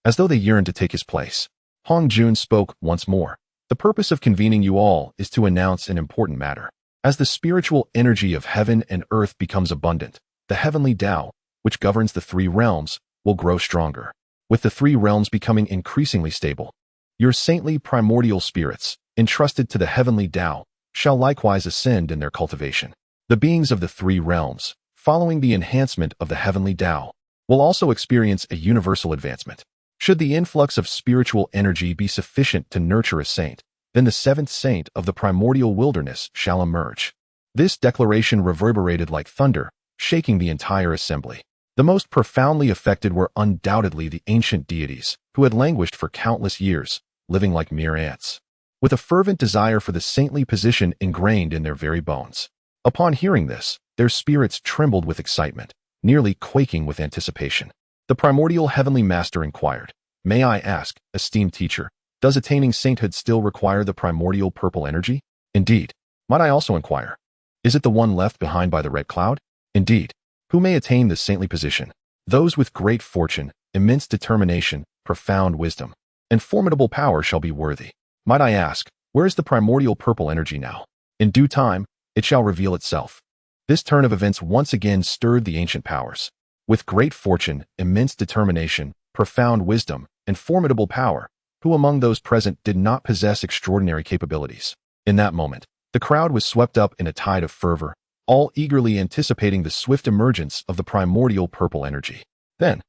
As though they yearned to take his place, Huanghuang spoke once more. The purpose of convening you all is to announce an important matter. As the spiritual energy of heaven and earth becomes abundant, the heavenly Tao, which governs the three realms, will grow stronger. With the three realms becoming increasingly stable, your saintly primordial spirits, entrusted to the heavenly Tao, shall likewise ascend in their cultivation. The beings of the three realms, following the enhancement of the heavenly Tao, will also experience a universal advancement. Should the influx of spiritual energy be sufficient to nurture a saint, then the seventh saint of the primordial wilderness shall emerge. This declaration reverberated like thunder, shaking the entire assembly. The most profoundly affected were undoubtedly the ancient deities, who had languished for countless years, living like mere ants, with a fervent desire for the saintly position ingrained in their very bones. Upon hearing this, their spirits trembled with excitement, nearly quaking with anticipation. The primordial heavenly master inquired, "May I ask, esteemed teacher, does attaining sainthood still require the primordial purple energy?" "Indeed." "Might I also inquire, is it the one left behind by the red cloud?" "Indeed." "Who may attain this saintly position?" "Those with great fortune, immense determination, profound wisdom, and formidable power shall be worthy." "Might I ask, where is the primordial purple energy now?" "In due time, it shall reveal itself." This turn of events once again stirred the ancient powers. With great fortune, immense determination, profound wisdom, and formidable power, who among those present did not possess extraordinary capabilities? In that moment, the crowd was swept up in a tide of fervor, all eagerly anticipating the swift emergence of the primordial purple energy. Then,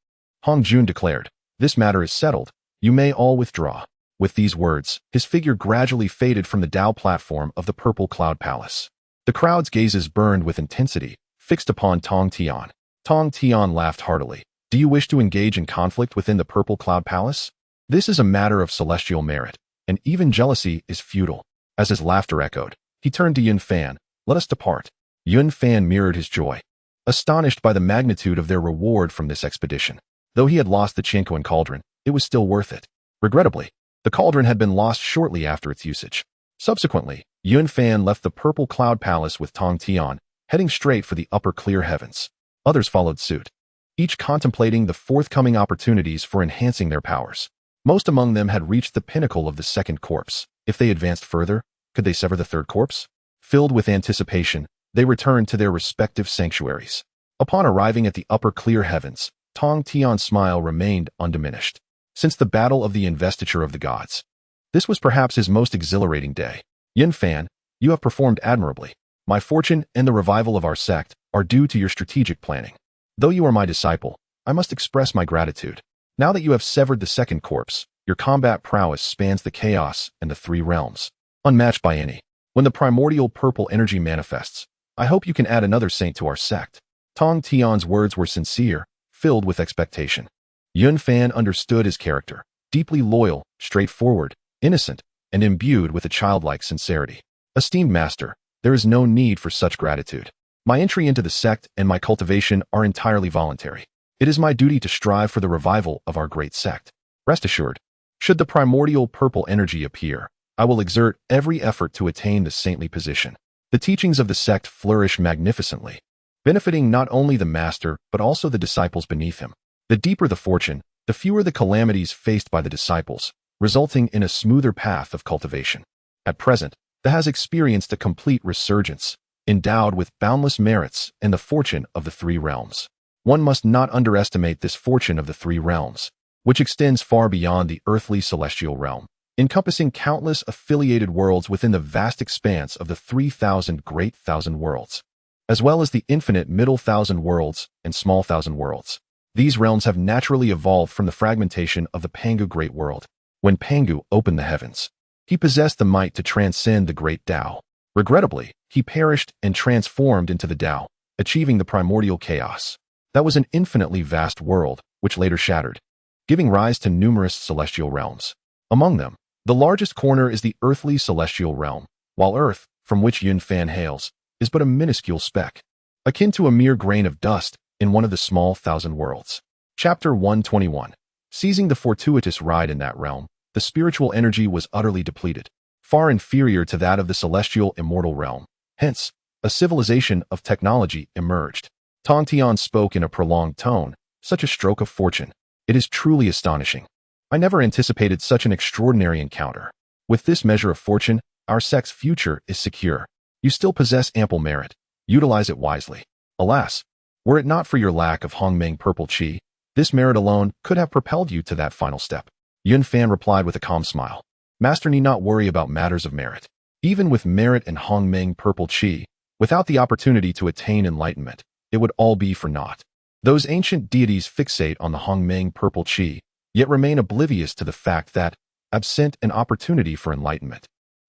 Huanghuang declared, "This matter is settled. You may all withdraw." With these words, his figure gradually faded from the Tao platform of the purple cloud palace. The crowd's gazes burned with intensity, fixed upon Tongtian. Tongtian laughed heartily. "Do you wish to engage in conflict within the purple cloud palace? This is a matter of celestial merit, and even jealousy is futile." As his laughter echoed, he turned to Yunfan. "Let us depart." Yunfan mirrored his joy, astonished by the magnitude of their reward from this expedition. Though he had lost the Chinquan cauldron, it was still worth it. Regrettably, the cauldron had been lost shortly after its usage. Subsequently, Yunfan left the purple cloud palace with Tongtian, heading straight for the upper clear heavens. Others followed suit, each contemplating the forthcoming opportunities for enhancing their powers. Most among them had reached the pinnacle of the second corpse. If they advanced further, could they sever the third corpse? Filled with anticipation, they returned to their respective sanctuaries. Upon arriving at the upper clear heavens, Tongtian's smile remained undiminished. Since the battle of the investiture of the gods, this was perhaps his most exhilarating day. "Yunfan, you have performed admirably. My fortune and the revival of our sect are due to your strategic planning. Though you are my disciple, I must express my gratitude. Now that you have severed the second corpse, your combat prowess spans the chaos and the three realms, unmatched by any. When the primordial purple energy manifests, I hope you can add another saint to our sect." Tongtian's words were sincere, filled with expectation. Yunfan understood his character, deeply loyal, straightforward, innocent, and imbued with a childlike sincerity. "Esteemed master, There is no need for such gratitude. My entry into the sect and my cultivation are entirely voluntary. It is my duty to strive for the revival of our great sect. Rest assured, should the primordial purple energy appear, I will exert every effort to attain the saintly position. The teachings of the sect flourish magnificently, benefiting not only the master but also the disciples beneath him. The deeper the fortune, the fewer the calamities faced by the disciples, resulting in a smoother path of cultivation. At present, the has experienced a complete resurgence, endowed with boundless merits and the fortune of the three realms. One must not underestimate this fortune of the three realms, which extends far beyond the earthly celestial realm, encompassing countless affiliated worlds within the vast expanse of the 3,000 great thousand worlds, as well as the infinite middle thousand worlds and small thousand worlds. These realms have naturally evolved from the fragmentation of the Pangu great world. When Pangu opened the heavens, he possessed the might to transcend the great Tao. Regrettably, he perished and transformed into the Tao, achieving the primordial chaos. That was an infinitely vast world, which later shattered, giving rise to numerous celestial realms. Among them, the largest corner is the earthly celestial realm, while Earth, from which Yun Fan hails, is but a minuscule speck, akin to a mere grain of dust in one of the small thousand worlds. Chapter 121. Seizing the fortuitous ride in that realm, the spiritual energy was utterly depleted, far inferior to that of the celestial immortal realm. Hence, a civilization of technology emerged. Tong Tian spoke in a prolonged tone. Such a stroke of fortune. It is truly astonishing. I never anticipated such an extraordinary encounter. With this measure of fortune, our sect's future is secure. You still possess ample merit. Utilize it wisely. Alas, were it not for your lack of Huanghuang purple chi, this merit alone could have propelled you to that final step. Yun Fan replied with a calm smile. Master need not worry about matters of merit. Even with merit and Huanghuang purple chi, without the opportunity to attain enlightenment, it would all be for naught. Those ancient deities fixate on the Huanghuang purple chi, yet remain oblivious to the fact that, absent an opportunity for enlightenment,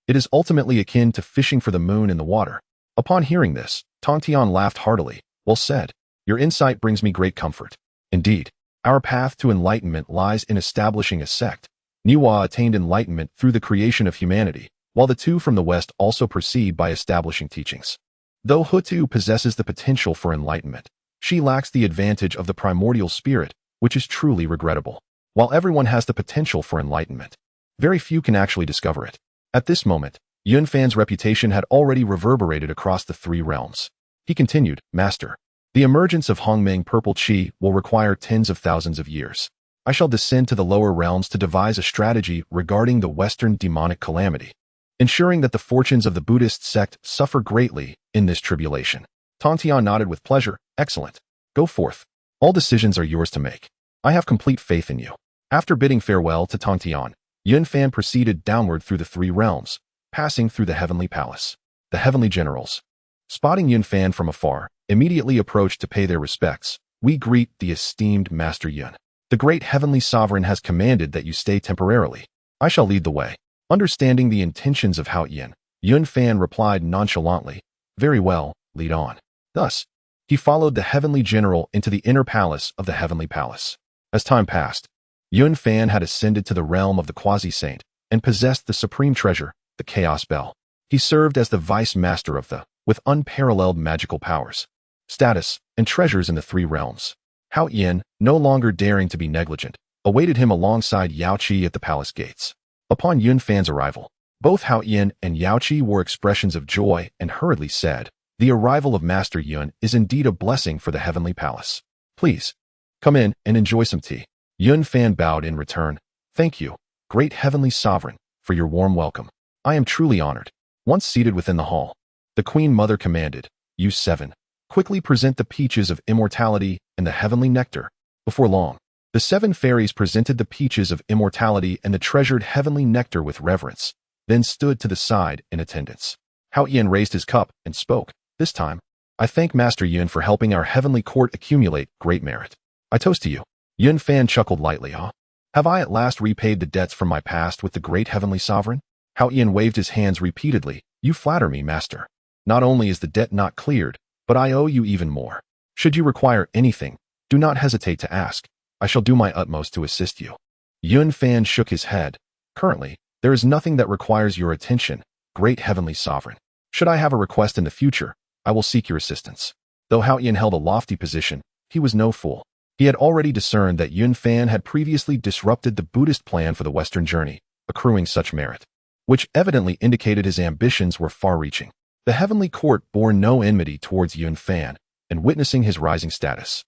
it is ultimately akin to fishing for the moon in the water. Upon hearing this, Tong Tian laughed heartily. Well said. Your insight brings me great comfort. Indeed, our path to enlightenment lies in establishing a sect. Niwa attained enlightenment through the creation of humanity, while the two from the West also proceed by establishing teachings. Though Hutu possesses the potential for enlightenment, she lacks the advantage of the primordial spirit, which is truly regrettable. While everyone has the potential for enlightenment, very few can actually discover it. At this moment, Yun Fan's reputation had already reverberated across the three realms. He continued, Master, the emergence of Huanghuang purple chi will require tens of thousands of years. I shall descend to the lower realms to devise a strategy regarding the Western demonic calamity, ensuring that the fortunes of the Buddhist sect suffer greatly in this tribulation. Tong Tian nodded with pleasure. Excellent. Go forth. All decisions are yours to make. I have complete faith in you. After bidding farewell to Tong Tian, Yun Fan proceeded downward through the three realms, passing through the heavenly palace. The heavenly generals, spotting Yun Fan from afar, immediately approached to pay their respects. We greet the esteemed Master Yun. The great heavenly sovereign has commanded that you stay temporarily. I shall lead the way. Understanding the intentions of Hao Yin, Yun Fan replied nonchalantly, Very well, lead on. Thus, he followed the heavenly general into the inner palace of the heavenly palace. As time passed, Yun Fan had ascended to the realm of the quasi-saint and possessed the supreme treasure, the Chaos Bell. He served as the vice master of the, with unparalleled magical powers, status, and treasures in the three realms. Hao Yin, no longer daring to be negligent, awaited him alongside Yao Qi at the palace gates. Upon Yun Fan's arrival, both Hao Yin and Yao Qi wore expressions of joy and hurriedly said, The arrival of Master Yun is indeed a blessing for the heavenly palace. Please, come in and enjoy some tea. Yun Fan bowed in return. Thank you, great heavenly sovereign, for your warm welcome. I am truly honored. Once seated within the hall, the Queen Mother commanded, You 7, quickly present the peaches of immortality and the heavenly nectar. Before long, the 7 fairies presented the peaches of immortality and the treasured heavenly nectar with reverence, then stood to the side in attendance. Hao Yin raised his cup and spoke. This time, I thank Master Yun for helping our heavenly court accumulate great merit. I toast to you. Yun Fan chuckled lightly, huh? Have I at last repaid the debts from my past with the great heavenly sovereign? Hao Yin waved his hands repeatedly. You flatter me, Master. Not only is the debt not cleared, but I owe you even more. Should you require anything, do not hesitate to ask. I shall do my utmost to assist you. Yun Fan shook his head. Currently, there is nothing that requires your attention, great heavenly sovereign. Should I have a request in the future, I will seek your assistance. Though Hao Yin held a lofty position, he was no fool. He had already discerned that Yun Fan had previously disrupted the Buddhist plan for the Western journey, accruing such merit, which evidently indicated his ambitions were far-reaching. The heavenly court bore no enmity towards Yun Fan, and witnessing his rising status,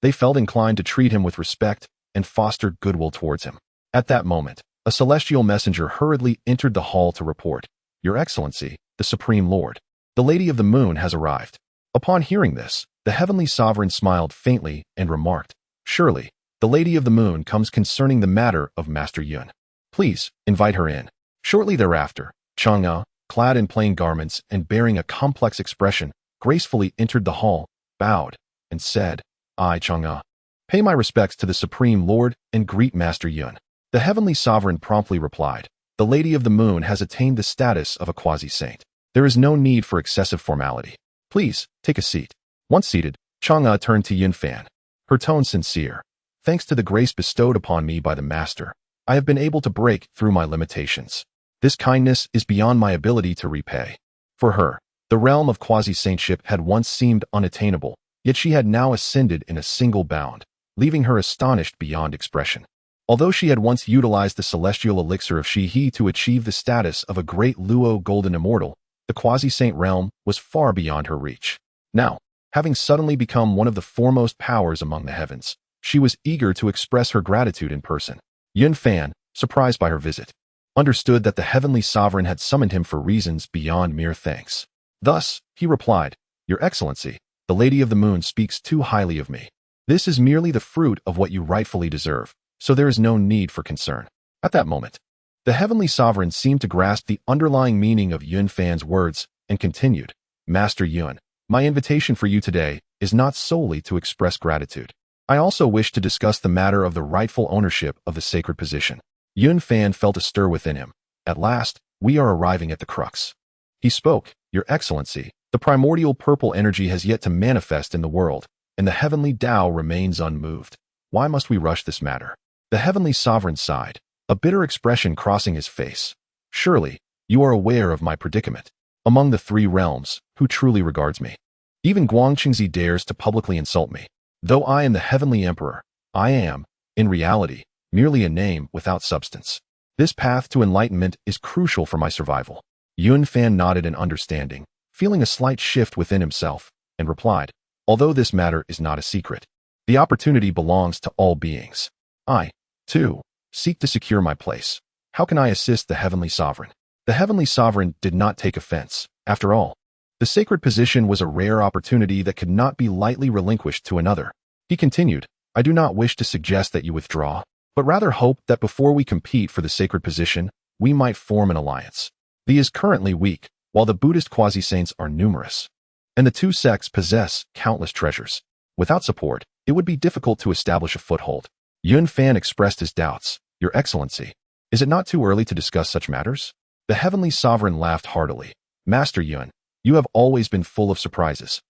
they felt inclined to treat him with respect and fostered goodwill towards him. At that moment, a celestial messenger hurriedly entered the hall to report, "Your Excellency, the Supreme Lord, the Lady of the Moon has arrived." Upon hearing this, the heavenly sovereign smiled faintly and remarked, "Surely, the Lady of the Moon comes concerning the matter of Master Yun. Please, invite her in." Shortly thereafter, Chang'e, clad in plain garments and bearing a complex expression, gracefully entered the hall, bowed, and said, "I, Chang'e, pay my respects to the Supreme Lord and greet Master Yun." The heavenly sovereign promptly replied, "The Lady of the Moon has attained the status of a quasi-saint. There is no need for excessive formality. Please, take a seat." Once seated, Chang'e turned to Yun Fan, her tone sincere. "Thanks to the grace bestowed upon me by the Master, I have been able to break through my limitations. This kindness is beyond my ability to repay." For her, the realm of quasi-saintship had once seemed unattainable, yet she had now ascended in a single bound, leaving her astonished beyond expression. Although she had once utilized the celestial elixir of Shi-He to achieve the status of a great Luo golden immortal, the quasi-saint realm was far beyond her reach. Now, having suddenly become one of the foremost powers among the heavens, she was eager to express her gratitude in person. Yun Fan, surprised by her visit, understood that the heavenly sovereign had summoned him for reasons beyond mere thanks. Thus, he replied, "Your Excellency, the Lady of the Moon speaks too highly of me. This is merely the fruit of what you rightfully deserve, so there is no need for concern." At that moment, the heavenly sovereign seemed to grasp the underlying meaning of Yun Fan's words and continued, "Master Yun, my invitation for you today is not solely to express gratitude. I also wish to discuss the matter of the rightful ownership of the sacred position." Yun Fan felt a stir within him. At last, we are arriving at the crux. He spoke, "Your Excellency, the primordial purple energy has yet to manifest in the world, and the heavenly Tao remains unmoved. Why must we rush this matter?" The heavenly sovereign sighed, a bitter expression crossing his face. "Surely, you are aware of my predicament. Among the three realms, who truly regards me? Even Guangqingzi dares to publicly insult me. Though I am the heavenly emperor, I am, in reality, merely a name without substance. This path to enlightenment is crucial for my survival." Yun Fan nodded in understanding, feeling a slight shift within himself, and replied, "Although this matter is not a secret, the opportunity belongs to all beings. I, too, seek to secure my place. How can I assist the heavenly sovereign?" The heavenly sovereign did not take offense. After all, the sacred position was a rare opportunity that could not be lightly relinquished to another. He continued, "I do not wish to suggest that you withdraw, but rather hope that before we compete for the sacred position, we might form an alliance. The is currently weak, while the Buddhist quasi-saints are numerous, and the two sects possess countless treasures. Without support, it would be difficult to establish a foothold." Yun Fan expressed his doubts. "Your Excellency, is it not too early to discuss such matters?" The heavenly sovereign laughed heartily. "Master Yun, you have always been full of surprises.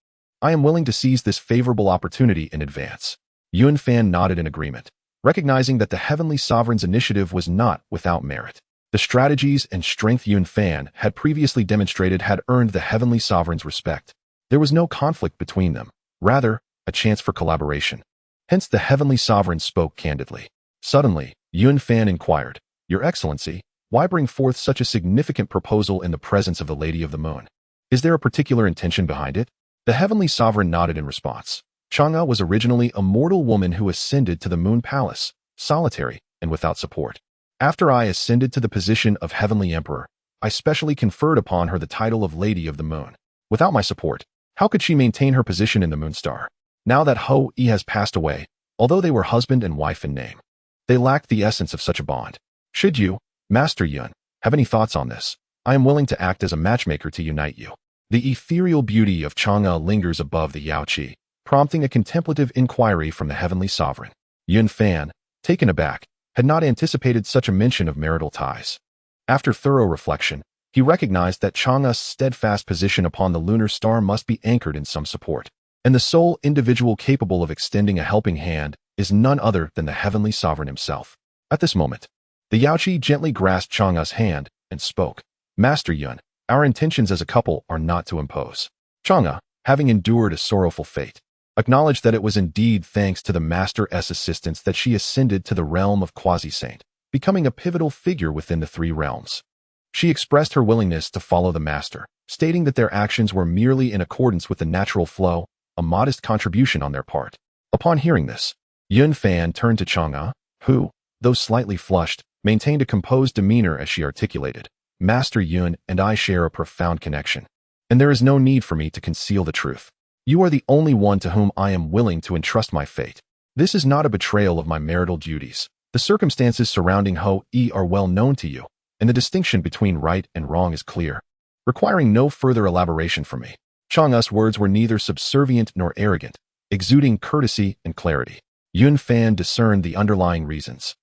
I am willing to seize this favorable opportunity in advance." Yun Fan nodded in agreement, recognizing that the heavenly sovereign's initiative was not without merit. The strategies and strength Yun Fan had previously demonstrated had earned the heavenly sovereign's respect. There was no conflict between them, rather, a chance for collaboration. Hence the heavenly sovereign spoke candidly. Suddenly, Yun Fan inquired, "Your Excellency, why bring forth such a significant proposal in the presence of the Lady of the Moon? Is there a particular intention behind it?" The heavenly sovereign nodded in response. Chang'e was originally a mortal woman who ascended to the Moon Palace, solitary and without support. After I ascended to the position of Heavenly Emperor, I specially conferred upon her the title of Lady of the Moon. Without my support, how could she maintain her position in the Moonstar? Now that Ho-E has passed away, although they were husband and wife in name, they lacked the essence of such a bond. Should you, Master Yun, have any thoughts on this, I am willing to act as a matchmaker to unite you." The ethereal beauty of Chang'e lingers above the Yaoqi, prompting a contemplative inquiry from the heavenly sovereign. Yun Fan, taken aback, had not anticipated such a mention of marital ties. After thorough reflection, he recognized that Chang'e's steadfast position upon the lunar star must be anchored in some support, and the sole individual capable of extending a helping hand is none other than the heavenly sovereign himself. At this moment, the Yaoqi gently grasped Chang'e's hand and spoke, "Master Yun, Our intentions as a couple are not to impose. Chang'e, having endured a sorrowful fate, acknowledged that it was indeed thanks to the Master's assistance that she ascended to the realm of quasi-saint, becoming a pivotal figure within the three realms. She expressed her willingness to follow the Master, stating that their actions were merely in accordance with the natural flow, a modest contribution on their part. Upon hearing this, Yun Fan turned to Chang'e, who, though slightly flushed, maintained a composed demeanor as she articulated, "Master Yun and I share a profound connection, and there is no need for me to conceal the truth. You are the only one to whom I am willing to entrust my fate. This is not a betrayal of my marital duties. The circumstances surrounding Ho-E are well known to you, and the distinction between right and wrong is clear, requiring no further elaboration from me." Chang'e's words were neither subservient nor arrogant, exuding courtesy and clarity. Yun Fan discerned the underlying reasons.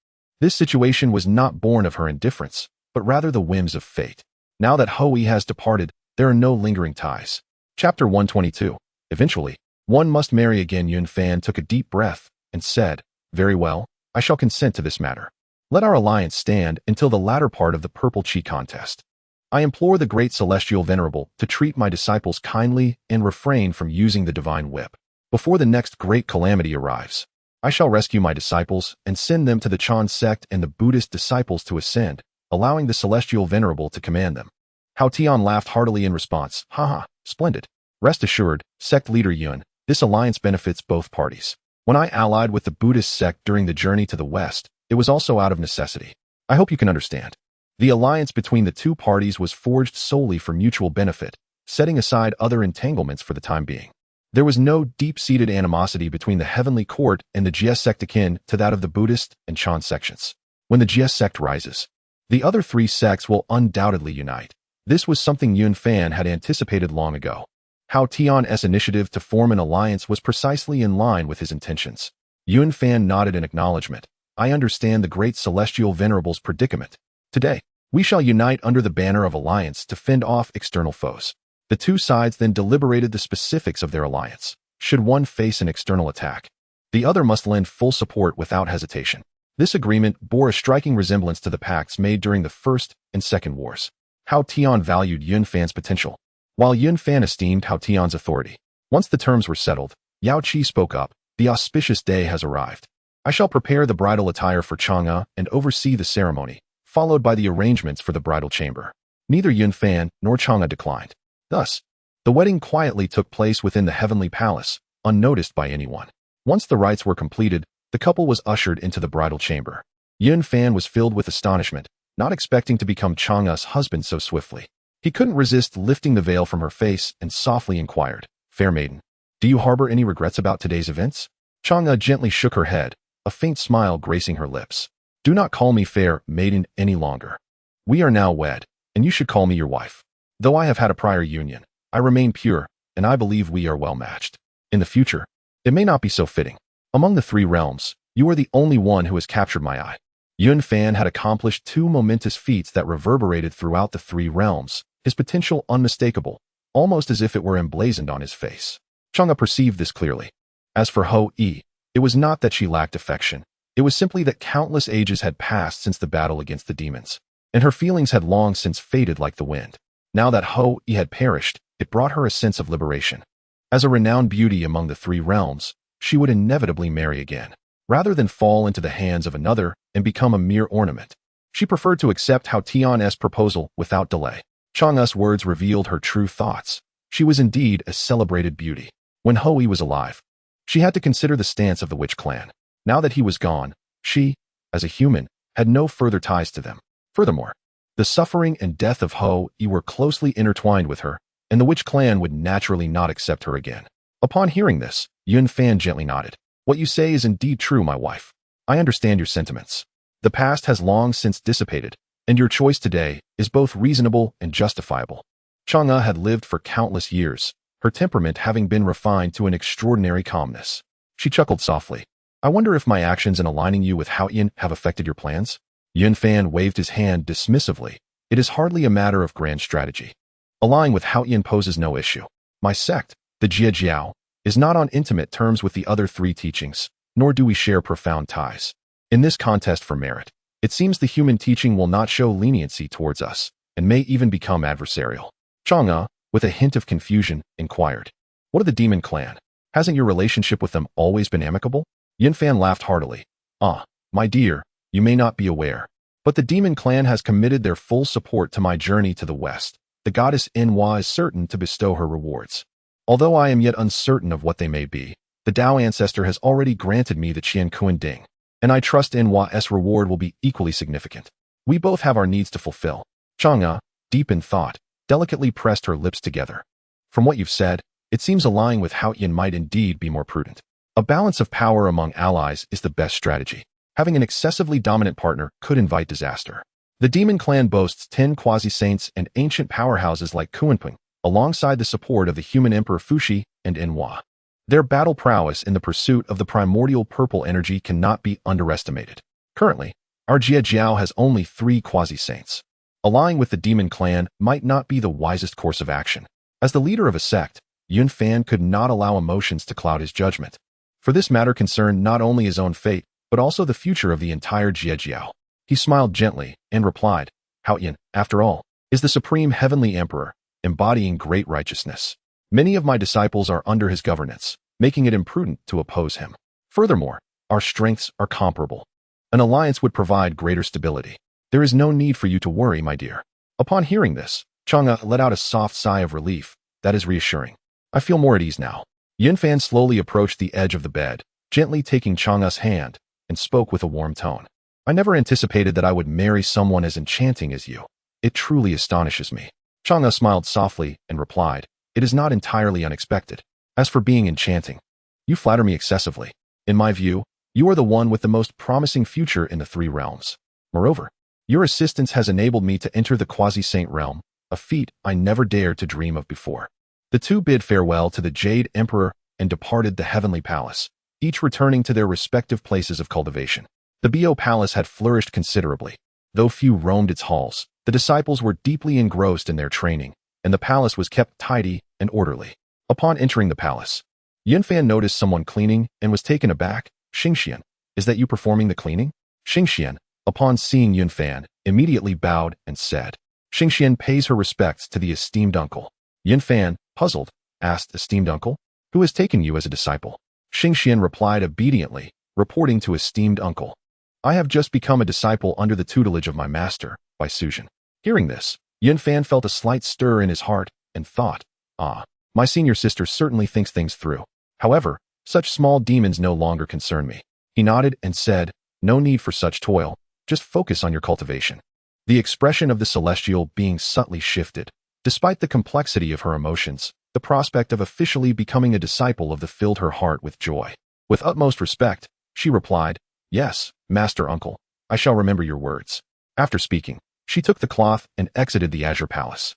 This situation was not born of her indifference, but rather the whims of fate. Now that Ho-E has departed, there are no lingering ties. Chapter 122. Eventually, one must marry again. Yun Fan took a deep breath and said, "Very well, I shall consent to this matter. Let our alliance stand until the latter part of the Purple Chi contest. I implore the Great Celestial Venerable to treat my disciples kindly and refrain from using the divine whip. Before the next great calamity arrives, I shall rescue my disciples and send them to the Chan sect and the Buddhist disciples to ascend, allowing the Celestial Venerable to command them." Hao Tian laughed heartily in response. "Haha, splendid. Rest assured, sect leader Yun, this alliance benefits both parties. When I allied with the Buddhist sect during the journey to the west, it was also out of necessity. I hope you can understand. The alliance between the two parties was forged solely for mutual benefit, setting aside other entanglements for the time being. There was no deep-seated animosity between the heavenly court and the Jie sect akin to that of the Buddhist and Chan sections. When the Jie sect rises, the other three sects will undoubtedly unite. This was something Yun Fan had anticipated long ago. Hao Tian's initiative to form an alliance was precisely in line with his intentions. Yun Fan nodded in acknowledgement. "I understand the Great Celestial Venerable's predicament. Today, we shall unite under the banner of alliance to fend off external foes." The two sides then deliberated the specifics of their alliance. Should one face an external attack, the other must lend full support without hesitation. This agreement bore a striking resemblance to the pacts made during the First and Second Wars. Hao Tian valued Yun Fan's potential, while Yun Fan esteemed Hao Tian's authority. Once the terms were settled, Yao Qi spoke up. "The auspicious day has arrived. I shall prepare the bridal attire for Chang'e and oversee the ceremony, followed by the arrangements for the bridal chamber." Neither Yun Fan nor Chang'e declined. Thus, the wedding quietly took place within the heavenly palace, unnoticed by anyone. Once the rites were completed, the couple was ushered into the bridal chamber. Yun Fan was filled with astonishment, not expecting to become Chang'e's husband so swiftly. He couldn't resist lifting the veil from her face and softly inquired, "Fair maiden, do you harbor any regrets about today's events?" Chang'e gently shook her head, a faint smile gracing her lips. "Do not call me fair maiden any longer. We are now wed, and you should call me your wife. Though I have had a prior union, I remain pure, and I believe we are well matched. In the future, it may not be so fitting. Among the three realms, you are the only one who has captured my eye." Yun Fan had accomplished two momentous feats that reverberated throughout the three realms, his potential unmistakable, almost as if it were emblazoned on his face. Chang'e perceived this clearly. As for Ho-E, it was not that she lacked affection. It was simply that countless ages had passed since the battle against the demons, and her feelings had long since faded like the wind. Now that Ho-E had perished, it brought her a sense of liberation. As a renowned beauty among the three realms, she would inevitably marry again, rather than fall into the hands of another and become a mere ornament. She preferred to accept Hao Tian's proposal without delay. Chang'e's words revealed her true thoughts. She was indeed a celebrated beauty. When Ho-E was alive, she had to consider the stance of the witch clan. Now that he was gone, she, as a human, had no further ties to them. Furthermore, the suffering and death of Ho-E were closely intertwined with her, and the witch clan would naturally not accept her again. Upon hearing this, Yun Fan gently nodded. "What you say is indeed true, my wife. I understand your sentiments. The past has long since dissipated, and your choice today is both reasonable and justifiable." Chang'e had lived for countless years, her temperament having been refined to an extraordinary calmness. She chuckled softly. "I wonder if my actions in aligning you with Hao Yin have affected your plans?" Yun Fan waved his hand dismissively. "It is hardly a matter of grand strategy. Allying with Hao Yin poses no issue. My sect, the Jie Jiao, is not on intimate terms with the other three teachings, nor do we share profound ties. In this contest for merit, it seems the human teaching will not show leniency towards us, and may even become adversarial. Chang'e, with a hint of confusion, inquired, "What of the demon clan? Hasn't your relationship with them always been amicable?" Yunfan laughed heartily. "Ah, my dear, you may not be aware, but the demon clan has committed their full support to my journey to the west. The goddess Enhua is certain to bestow her rewards. Although I am yet uncertain of what they may be, the Dao ancestor has already granted me the Qian Kuan Ding, and I trust Enhua's reward will be equally significant. We both have our needs to fulfill." Chang'e, deep in thought, delicately pressed her lips together. "From what you've said, it seems aligning with Haoyan might indeed be more prudent. A balance of power among allies is the best strategy. Having an excessively dominant partner could invite disaster. The demon clan boasts 10 quasi-saints and ancient powerhouses like Kuanping, alongside the support of the human emperor Fuxi and Enhua. Their battle prowess in the pursuit of the primordial purple energy cannot be underestimated. Currently, our Jie Jiao has only 3 quasi-saints. Allying with the demon clan might not be the wisest course of action. As the leader of a sect, Yunfan could not allow emotions to cloud his judgment. For this matter concerned not only his own fate, but also the future of the entire Jie Jiao. He smiled gently and replied, "Haoyan, after all, is the supreme heavenly emperor, embodying great righteousness. Many of my disciples are under his governance, making it imprudent to oppose him. Furthermore, our strengths are comparable. An alliance would provide greater stability. There is no need for you to worry, my dear." Upon hearing this, Chang'e let out a soft sigh of relief. "That is reassuring. I feel more at ease now." Yunfan slowly approached the edge of the bed, gently taking Chang'e's hand, and spoke with a warm tone. "I never anticipated that I would marry someone as enchanting as you. It truly astonishes me." Chang'e smiled softly and replied, "It is not entirely unexpected. As for being enchanting, you flatter me excessively. In my view, you are the one with the most promising future in the 3 realms. Moreover, your assistance has enabled me to enter the quasi-saint realm, a feat I never dared to dream of before." The two bid farewell to the Jade Emperor and departed the Heavenly Palace, each returning to their respective places of cultivation. The Bo Palace had flourished considerably. Though few roamed its halls, the disciples were deeply engrossed in their training, and the palace was kept tidy and orderly. Upon entering the palace, Yunfan noticed someone cleaning and was taken aback. "Xingxian, is that you performing the cleaning?" Xingxian, upon seeing Yunfan, immediately bowed and said, "Xingxian pays her respects to the esteemed uncle." Yunfan, puzzled, asked, "Esteemed uncle? Who has taken you as a disciple?" Xingxian replied obediently, reporting to esteemed uncle, "I have just become a disciple under the tutelage of my master, by Suzhen." Hearing this, Yunfan felt a slight stir in his heart and thought, "Ah, my senior sister certainly thinks things through. However, such small demons no longer concern me." He nodded and said, "No need for such toil, just focus on your cultivation." The expression of the celestial being subtly shifted. Despite the complexity of her emotions, the prospect of officially becoming a disciple of the filled her heart with joy. With utmost respect, she replied, "Yes, Master Uncle, I shall remember your words." After speaking, she took the cloth and exited the Azure Palace.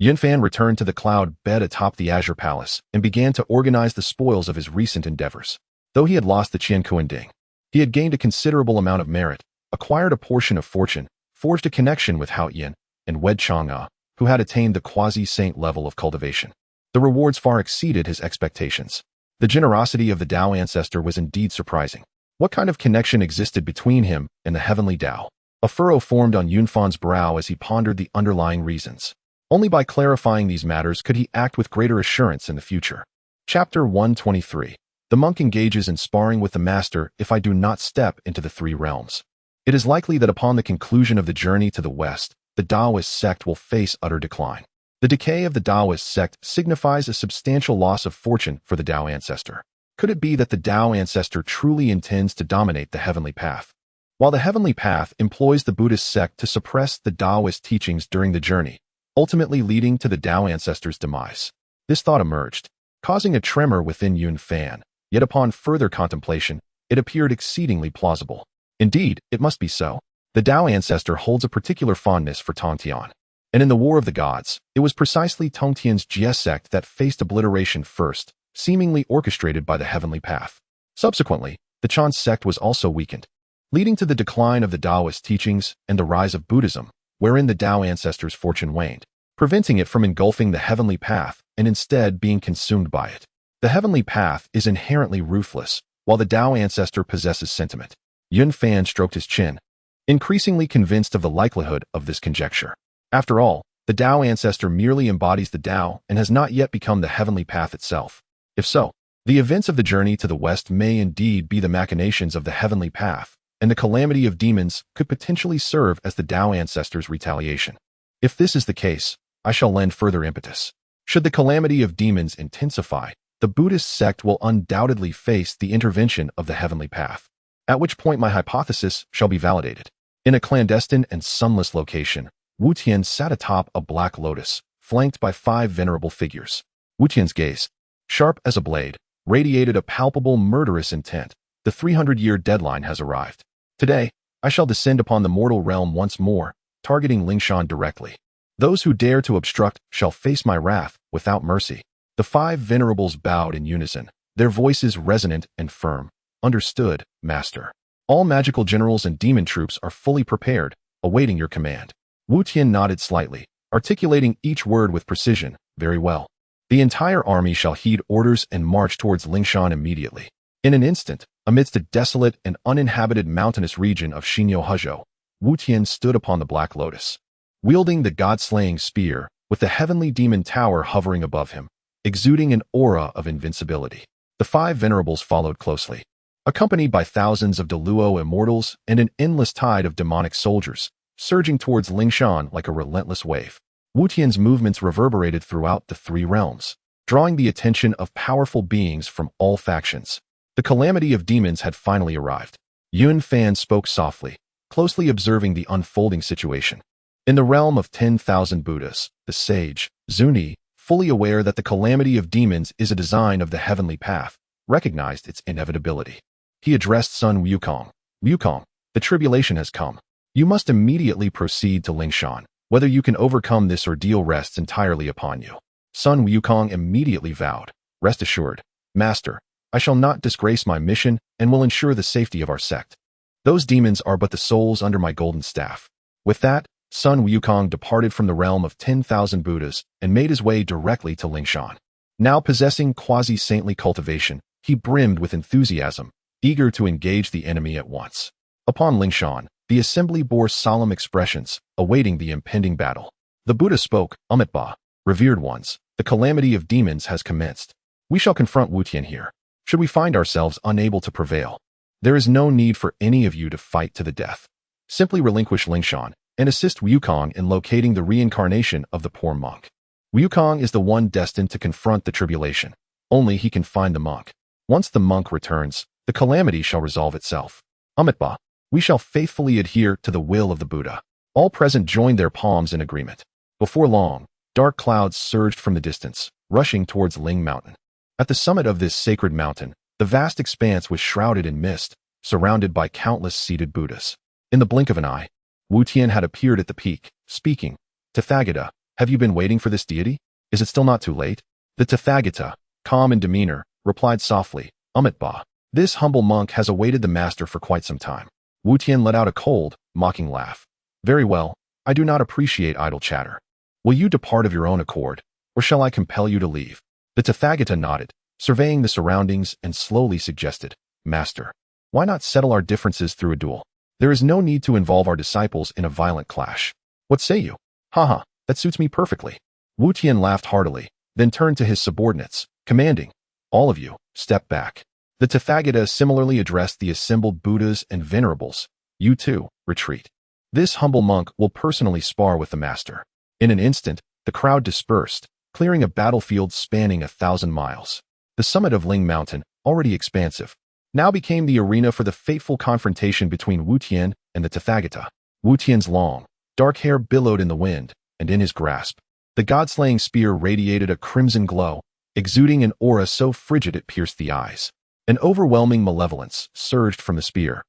Yunfan returned to the cloud bed atop the Azure Palace and began to organize the spoils of his recent endeavors. Though he had lost the Qian Kuan Ding, he had gained a considerable amount of merit, acquired a portion of fortune, forged a connection with Haoyan, and wed Chang'e, who had attained the quasi-saint level of cultivation. The rewards far exceeded his expectations. The generosity of the Dao ancestor was indeed surprising. What kind of connection existed between him and the heavenly Dao? A furrow formed on Yunfan's brow as he pondered the underlying reasons. Only by clarifying these matters could he act with greater assurance in the future. Chapter 123. The monk engages in sparring with the master if I do not step into the 3 realms. It is likely that upon the conclusion of the journey to the west, the Taoist sect will face utter decline. The decay of the Taoist sect signifies a substantial loss of fortune for the Dao ancestor. Could it be that the Dao ancestor truly intends to dominate the heavenly path? While the heavenly path employs the Buddhist sect to suppress the Taoist teachings during the journey, ultimately leading to the Dao ancestor's demise. This thought emerged, causing a tremor within Yunfan, yet upon further contemplation, it appeared exceedingly plausible. Indeed, it must be so. The Dao ancestor holds a particular fondness for Tongtian. And in the War of the Gods, it was precisely Tongtian's Jie sect that faced obliteration first, seemingly orchestrated by the heavenly path. Subsequently, the Chan sect was also weakened, leading to the decline of the Taoist teachings and the rise of Buddhism, wherein the Dao ancestor's fortune waned, preventing it from engulfing the heavenly path and instead being consumed by it. The heavenly path is inherently ruthless, while the Dao ancestor possesses sentiment. Yunfan stroked his chin, increasingly convinced of the likelihood of this conjecture. After all, the Tao ancestor merely embodies the Tao and has not yet become the heavenly path itself. If so, the events of the journey to the west may indeed be the machinations of the heavenly path, and the calamity of demons could potentially serve as the Tao ancestor's retaliation. If this is the case, I shall lend further impetus. Should the calamity of demons intensify, the Buddhist sect will undoubtedly face the intervention of the heavenly path, at which point my hypothesis shall be validated. In a clandestine and sunless location, Wu Tian sat atop a black lotus, flanked by 5 venerable figures. Wu Tian's gaze, sharp as a blade, radiated a palpable murderous intent. The 300-year deadline has arrived. Today, I shall descend upon the mortal realm once more, targeting Lingshan directly. Those who dare to obstruct shall face my wrath without mercy. The 5 venerables bowed in unison, their voices resonant and firm. Understood, Master. All magical generals and demon troops are fully prepared, awaiting your command. Wu Tian nodded slightly, articulating each word with precision. Very well. The entire army shall heed orders and march towards Lingshan immediately. In an instant, amidst a desolate and uninhabited mountainous region of Xinyo, Wu Tian stood upon the Black Lotus, wielding the god-slaying spear, with the heavenly demon tower hovering above him, exuding an aura of invincibility. The 5 venerables followed closely, accompanied by thousands of Deluo immortals and an endless tide of demonic soldiers, surging towards Lingshan like a relentless wave. Wu Tian's movements reverberated throughout the 3 realms, drawing the attention of powerful beings from all factions. The calamity of demons had finally arrived. Yun Fan spoke softly, closely observing the unfolding situation. In the realm of 10,000 Buddhas, the sage, Zuni, fully aware that the calamity of demons is a design of the heavenly path, recognized its inevitability. He addressed Sun Wukong. Wukong, the tribulation has come. You must immediately proceed to Lingshan. Whether you can overcome this ordeal rests entirely upon you. Sun Wukong immediately vowed, Rest assured, Master, I shall not disgrace my mission and will ensure the safety of our sect. Those demons are but the souls under my golden staff. With that, Sun Wukong departed from the realm of 10,000 Buddhas and made his way directly to Lingshan. Now possessing quasi-saintly cultivation, he brimmed with enthusiasm, eager to engage the enemy at once. Upon Lingshan, the assembly bore solemn expressions, awaiting the impending battle. The Buddha spoke, Amitabha, revered ones, the calamity of demons has commenced. We shall confront Wu Tian here. Should we find ourselves unable to prevail, there is no need for any of you to fight to the death. Simply relinquish Lingshan and assist Wukong in locating the reincarnation of the poor monk. Wukong is the one destined to confront the tribulation. Only he can find the monk. Once the monk returns, the calamity shall resolve itself. Amitabha, we shall faithfully adhere to the will of the Buddha. All present joined their palms in agreement. Before long, dark clouds surged from the distance, rushing towards Ling Mountain. At the summit of this sacred mountain, the vast expanse was shrouded in mist, surrounded by countless seated Buddhas. In the blink of an eye, Wu Tian had appeared at the peak, speaking. Tathagata, have you been waiting for this deity? Is it still not too late? The Tathagata, calm in demeanor, replied softly, Amitabha, this humble monk has awaited the master for quite some time. Wu Tian let out a cold, mocking laugh. Very well, I do not appreciate idle chatter. Will you depart of your own accord, or shall I compel you to leave? The Tathagata nodded, surveying the surroundings and slowly suggested, Master, why not settle our differences through a duel? There is no need to involve our disciples in a violent clash. What say you? Haha, that suits me perfectly. Wu Tian laughed heartily, then turned to his subordinates, commanding, all of you, step back. The Tathagata similarly addressed the assembled Buddhas and venerables. You too, retreat. This humble monk will personally spar with the master. In an instant, the crowd dispersed, clearing a battlefield spanning 1,000 miles. The summit of Ling Mountain, already expansive, now became the arena for the fateful confrontation between Wu Tian and the Tathagata. Wu Tian's long, dark hair billowed in the wind, and in his grasp, the god-slaying spear radiated a crimson glow, exuding an aura so frigid it pierced the eyes. An overwhelming malevolence surged from the spear,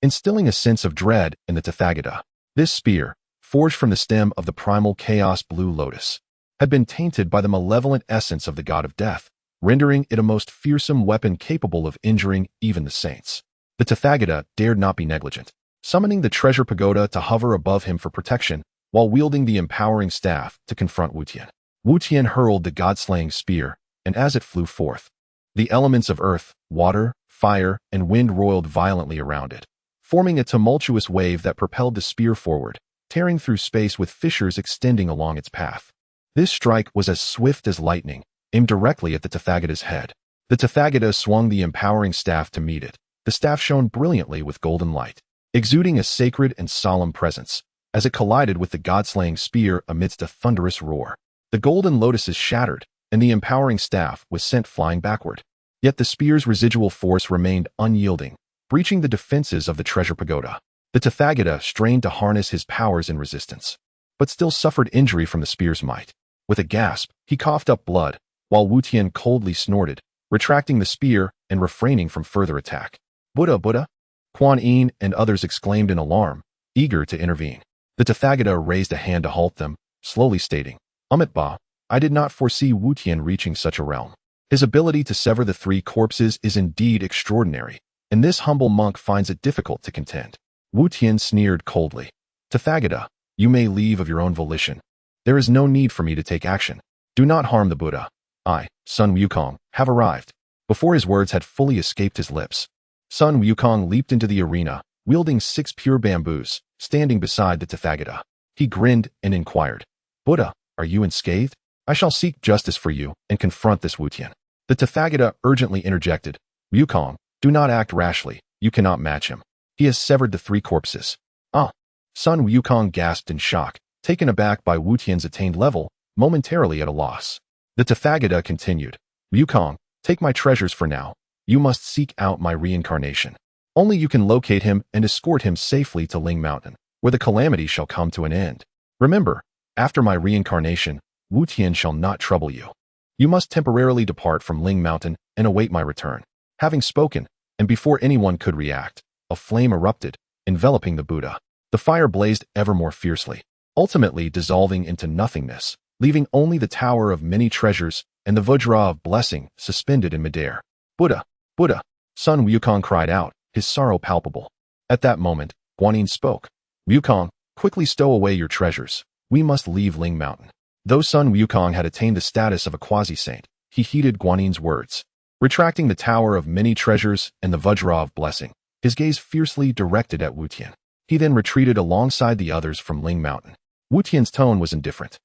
instilling a sense of dread in the Tathagata. This spear, forged from the stem of the primal chaos blue lotus, had been tainted by the malevolent essence of the god of death, rendering it a most fearsome weapon capable of injuring even the saints. The Tathagata dared not be negligent, summoning the treasure pagoda to hover above him for protection, while wielding the empowering staff to confront Wu Tian. Wu Tian hurled the god-slaying spear, and as it flew forth, the elements of earth, water, fire, and wind roiled violently around it, forming a tumultuous wave that propelled the spear forward, tearing through space with fissures extending along its path. This strike was as swift as lightning, aimed directly at the Tathagata's head. The Tathagata swung the empowering staff to meet it. The staff shone brilliantly with golden light, exuding a sacred and solemn presence, as it collided with the god-slaying spear amidst a thunderous roar. The golden lotuses shattered, and the empowering staff was sent flying backward. Yet the spear's residual force remained unyielding, breaching the defenses of the treasure pagoda. The Tathagata strained to harness his powers in resistance, but still suffered injury from the spear's might. With a gasp, he coughed up blood, while Wu Tian coldly snorted, retracting the spear and refraining from further attack. Buddha, Buddha! Kuan Yin and others exclaimed in alarm, eager to intervene. The Tathagata raised a hand to halt them, slowly stating, Amit Ba, I did not foresee Wu Tian reaching such a realm. His ability to sever the three corpses is indeed extraordinary, and this humble monk finds it difficult to contend. Wu Tian sneered coldly. Tathagata, you may leave of your own volition. There is no need for me to take action. Do not harm the Buddha. I, Sun Wukong, have arrived. Before his words had fully escaped his lips, Sun Wukong leaped into the arena, wielding 6 pure bamboos, standing beside the Tathagata. He grinned and inquired, Buddha, are you unscathed? I shall seek justice for you and confront this Wu Tian. The Tathagata urgently interjected, Wukong, do not act rashly, you cannot match him. He has severed the 3 corpses. Ah! Sun Wukong gasped in shock, taken aback by Wu Tian's attained level, momentarily at a loss. The Tathagata continued, Wukong, take my treasures for now. You must seek out my reincarnation. Only you can locate him and escort him safely to Ling Mountain, where the calamity shall come to an end. Remember, after my reincarnation, Wu Tian shall not trouble you. You must temporarily depart from Ling Mountain and await my return. Having spoken, and before anyone could react, a flame erupted, enveloping the Buddha. The fire blazed ever more fiercely, ultimately dissolving into nothingness, leaving only the Tower of Many Treasures and the Vajra of Blessing suspended in midair. Buddha, Buddha! Sun Wukong cried out, his sorrow palpable. At that moment, Guanyin spoke. Wukong, quickly stow away your treasures. We must leave Ling Mountain. Though Sun Wukong had attained the status of a quasi-saint, he heeded Guanyin's words. Retracting the Tower of Many Treasures and the Vajra of Blessing, his gaze fiercely directed at Wu Tian. He then retreated alongside the others from Ling Mountain. Wu Tian's tone was indifferent,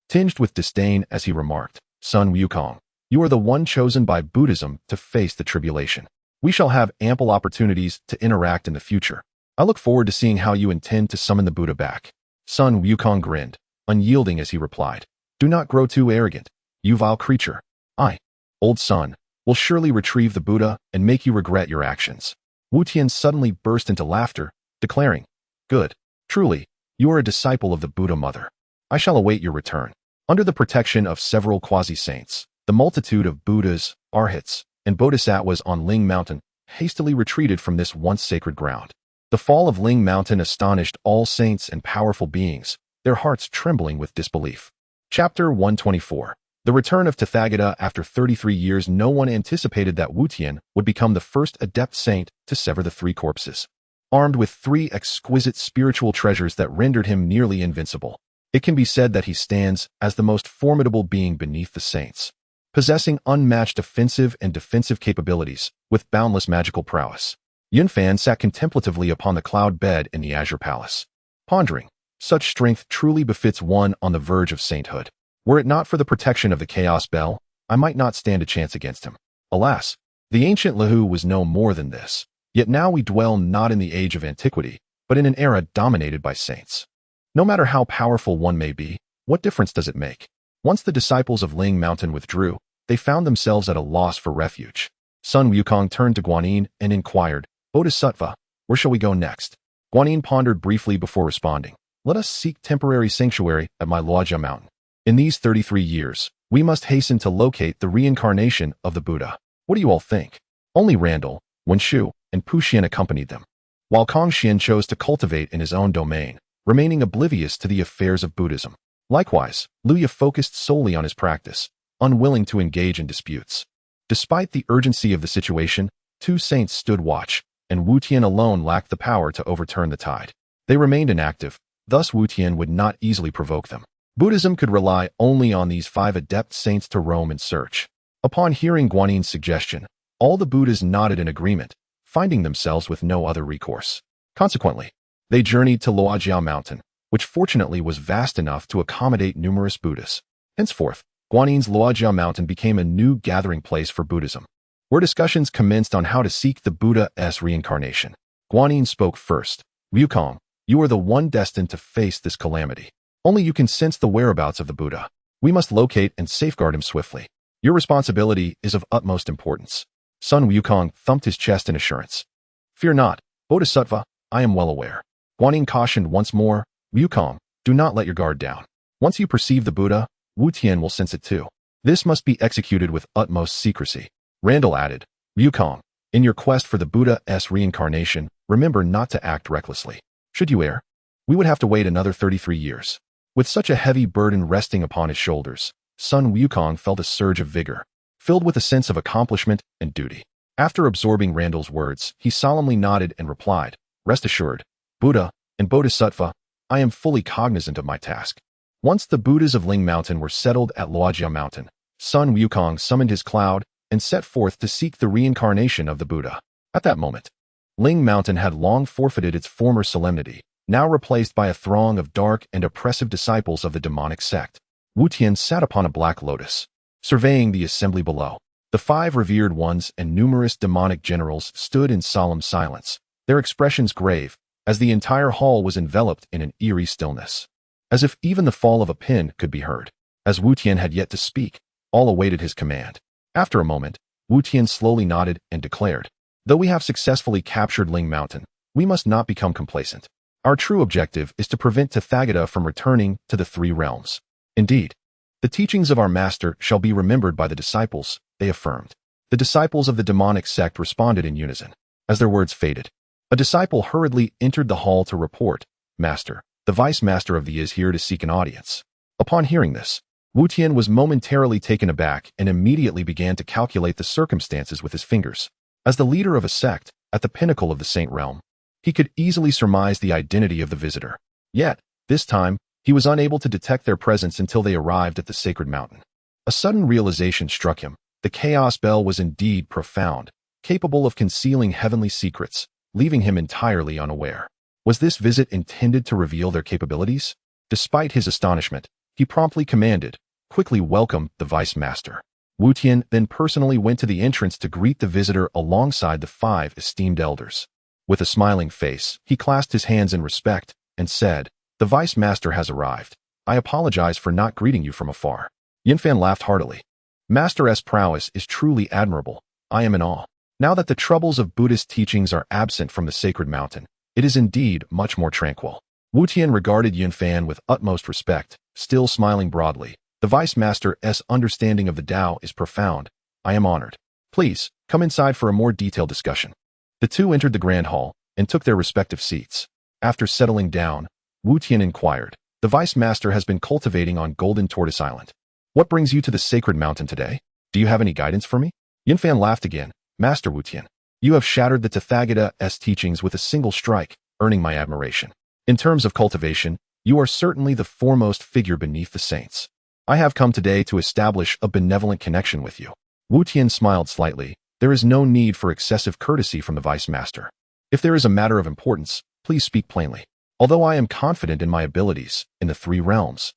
tinged with disdain as he remarked, Sun Wukong, you are the one chosen by Buddhism to face the tribulation. We shall have ample opportunities to interact in the future. I look forward to seeing how you intend to summon the Buddha back. Sun Wukong grinned, unyielding as he replied, do not grow too arrogant, you vile creature. I, old Sun, will surely retrieve the Buddha and make you regret your actions. Wu Tian suddenly burst into laughter, declaring, good. Truly, you are a disciple of the Buddha Mother. I shall await your return. Under the protection of several quasi-saints, the multitude of Buddhas, Arhats, and Bodhisattvas on Ling Mountain hastily retreated from this once sacred ground. The fall of Ling Mountain astonished all saints and powerful beings, their hearts trembling with disbelief. Chapter 124. The return of Tathagata after 33 years. No one anticipated that Wu Tian would become the first adept saint to sever the 3 corpses. Armed with 3 exquisite spiritual treasures that rendered him nearly invincible, it can be said that he stands as the most formidable being beneath the saints. Possessing unmatched offensive and defensive capabilities, with boundless magical prowess, Yunfan sat contemplatively upon the cloud bed in the Azure Palace, pondering, such strength truly befits one on the verge of sainthood. Were it not for the protection of the Chaos Bell, I might not stand a chance against him. Alas, the ancient Lahu was no more than this. Yet now we dwell not in the age of antiquity, but in an era dominated by saints. No matter how powerful one may be, what difference does it make? Once the disciples of Ling Mountain withdrew, they found themselves at a loss for refuge. Sun Wukong turned to Guanyin and inquired, Bodhisattva, where shall we go next? Guanyin pondered briefly before responding, let us seek temporary sanctuary at my Luojia Mountain. In these 33 years, we must hasten to locate the reincarnation of the Buddha. What do you all think? Only Randall, Wenshu, and Puxian accompanied them, while Kongxian chose to cultivate in his own domain, remaining oblivious to the affairs of Buddhism. Likewise, Luya focused solely on his practice, unwilling to engage in disputes. Despite the urgency of the situation, 2 saints stood watch, and Wu Tian alone lacked the power to overturn the tide. They remained inactive, thus Wu Tian would not easily provoke them. Buddhism could rely only on these 5 adept saints to roam and search. Upon hearing Guanyin's suggestion, all the Buddhas nodded in agreement, finding themselves with no other recourse. Consequently, they journeyed to Luojia Mountain, which fortunately was vast enough to accommodate numerous Buddhists. Henceforth, Guanin's Luojia Mountain became a new gathering place for Buddhism, where discussions commenced on how to seek the Buddha's reincarnation. Guanin spoke first. Wukong, you are the one destined to face this calamity. Only you can sense the whereabouts of the Buddha. We must locate and safeguard him swiftly. Your responsibility is of utmost importance. Sun Wukong thumped his chest in assurance. Fear not, Bodhisattva, I am well aware. Guanin cautioned once more. Wukong, do not let your guard down. Once you perceive the Buddha, Wu Tian will sense it too. This must be executed with utmost secrecy. Randall added, Wukong, in your quest for the Buddha's reincarnation, remember not to act recklessly. Should you err, we would have to wait another 33 years. With such a heavy burden resting upon his shoulders, Sun Wukong felt a surge of vigor, filled with a sense of accomplishment and duty. After absorbing Randall's words, he solemnly nodded and replied, Rest assured, Buddha and Bodhisattva, I am fully cognizant of my task. Once the Buddhas of Ling Mountain were settled at Luojia Mountain, Sun Wukong summoned his cloud and set forth to seek the reincarnation of the Buddha. At that moment, Ling Mountain had long forfeited its former solemnity, now replaced by a throng of dark and oppressive disciples of the demonic sect. Wu Tian sat upon a black lotus, surveying the assembly below. The 5 revered ones and numerous demonic generals stood in solemn silence, their expressions grave, as the entire hall was enveloped in an eerie stillness, as if even the fall of a pin could be heard. As Wu Tian had yet to speak, all awaited his command. After a moment, Wu Tian slowly nodded and declared, Though we have successfully captured Ling Mountain, we must not become complacent. Our true objective is to prevent Tathagata from returning to the 3 realms. Indeed, the teachings of our master shall be remembered by the disciples, they affirmed. The disciples of the demonic sect responded in unison. As their words faded, a disciple hurriedly entered the hall to report, Master, the vice master of the is here to seek an audience. Upon hearing this, Wu Tian was momentarily taken aback and immediately began to calculate the circumstances with his fingers. As the leader of a sect, at the pinnacle of the Saint Realm, he could easily surmise the identity of the visitor. Yet, this time, he was unable to detect their presence until they arrived at the sacred mountain. A sudden realization struck him. The chaos bell was indeed profound, capable of concealing heavenly secrets, leaving him entirely unaware. Was this visit intended to reveal their capabilities? Despite his astonishment, he promptly commanded, Quickly welcome the vice master. Wu Tian then personally went to the entrance to greet the visitor alongside the 5 esteemed elders. With a smiling face, he clasped his hands in respect and said, The vice master has arrived. I apologize for not greeting you from afar. Yunfan laughed heartily. Master's prowess is truly admirable. I am in awe. Now that the troubles of Buddhist teachings are absent from the sacred mountain, it is indeed much more tranquil. Wu Tian regarded Yunfan with utmost respect, still smiling broadly. The vice master's understanding of the Tao is profound. I am honored. Please, come inside for a more detailed discussion. The 2 entered the grand hall and took their respective seats. After settling down, Wu Tian inquired, The vice master has been cultivating on Golden Tortoise Island. What brings you to the sacred mountain today? Do you have any guidance for me? Yunfan laughed again. Master Wu Tian, you have shattered the Tathagata's teachings with a single strike, earning my admiration. In terms of cultivation, you are certainly the foremost figure beneath the saints. I have come today to establish a benevolent connection with you. Wu Tian smiled slightly. There is no need for excessive courtesy from the vice master. If there is a matter of importance, please speak plainly. Although I am confident in my abilities in the 3 realms,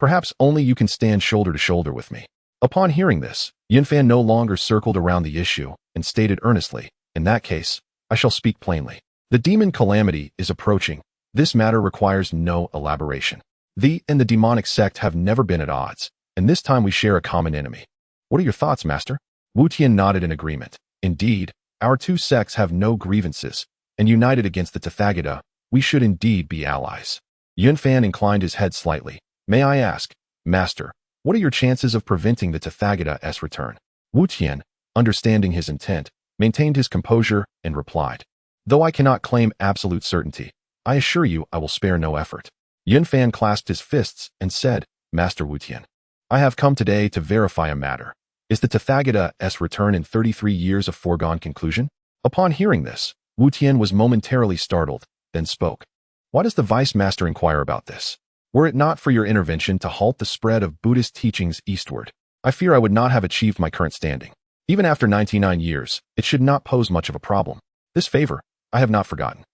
perhaps only you can stand shoulder to shoulder with me. Upon hearing this, Yunfan no longer circled around the issue and stated earnestly, In that case, I shall speak plainly. The demon calamity is approaching. This matter requires no elaboration. Thee and the demonic sect have never been at odds, and this time we share a common enemy. What are your thoughts, master? Wu Tian nodded in agreement. Indeed, our 2 sects have no grievances, and united against the Tathagata, we should indeed be allies. Yunfan inclined his head slightly. May I ask, master, what are your chances of preventing the Tathagata's return? Wu Tian, understanding his intent, maintained his composure and replied, Though I cannot claim absolute certainty, I assure you I will spare no effort. Yunfan clasped his fists and said, Master Wu Tian, I have come today to verify a matter. Is the Tathagata's return in 33 years a foregone conclusion? Upon hearing this, Wu Tian was momentarily startled, then spoke. Why does the vice master inquire about this? Were it not for your intervention to halt the spread of Buddhist teachings eastward, I fear I would not have achieved my current standing. Even after 99 years, it should not pose much of a problem. This favor, I have not forgotten.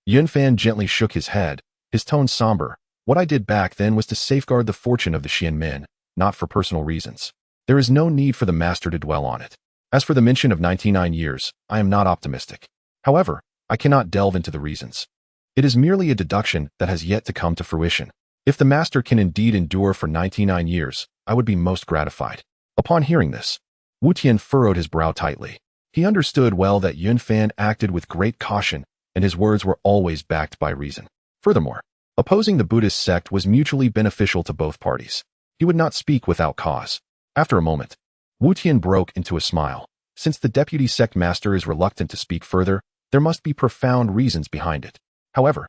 Yunfan gently shook his head, his tone somber. What I did back then was to safeguard the fortune of the Xian men, not for personal reasons. There is no need for the master to dwell on it. As for the mention of 99 years, I am not optimistic. However, I cannot delve into the reasons. It is merely a deduction that has yet to come to fruition. If the master can indeed endure for 99 years, I would be most gratified. Upon hearing this, Wu Tian furrowed his brow tightly. He understood well that Yun Fan acted with great caution, and his words were always backed by reason. Furthermore, opposing the Buddhist sect was mutually beneficial to both parties. He would not speak without cause. After a moment, Wu Tian broke into a smile. Since the deputy sect master is reluctant to speak further, there must be profound reasons behind it. However,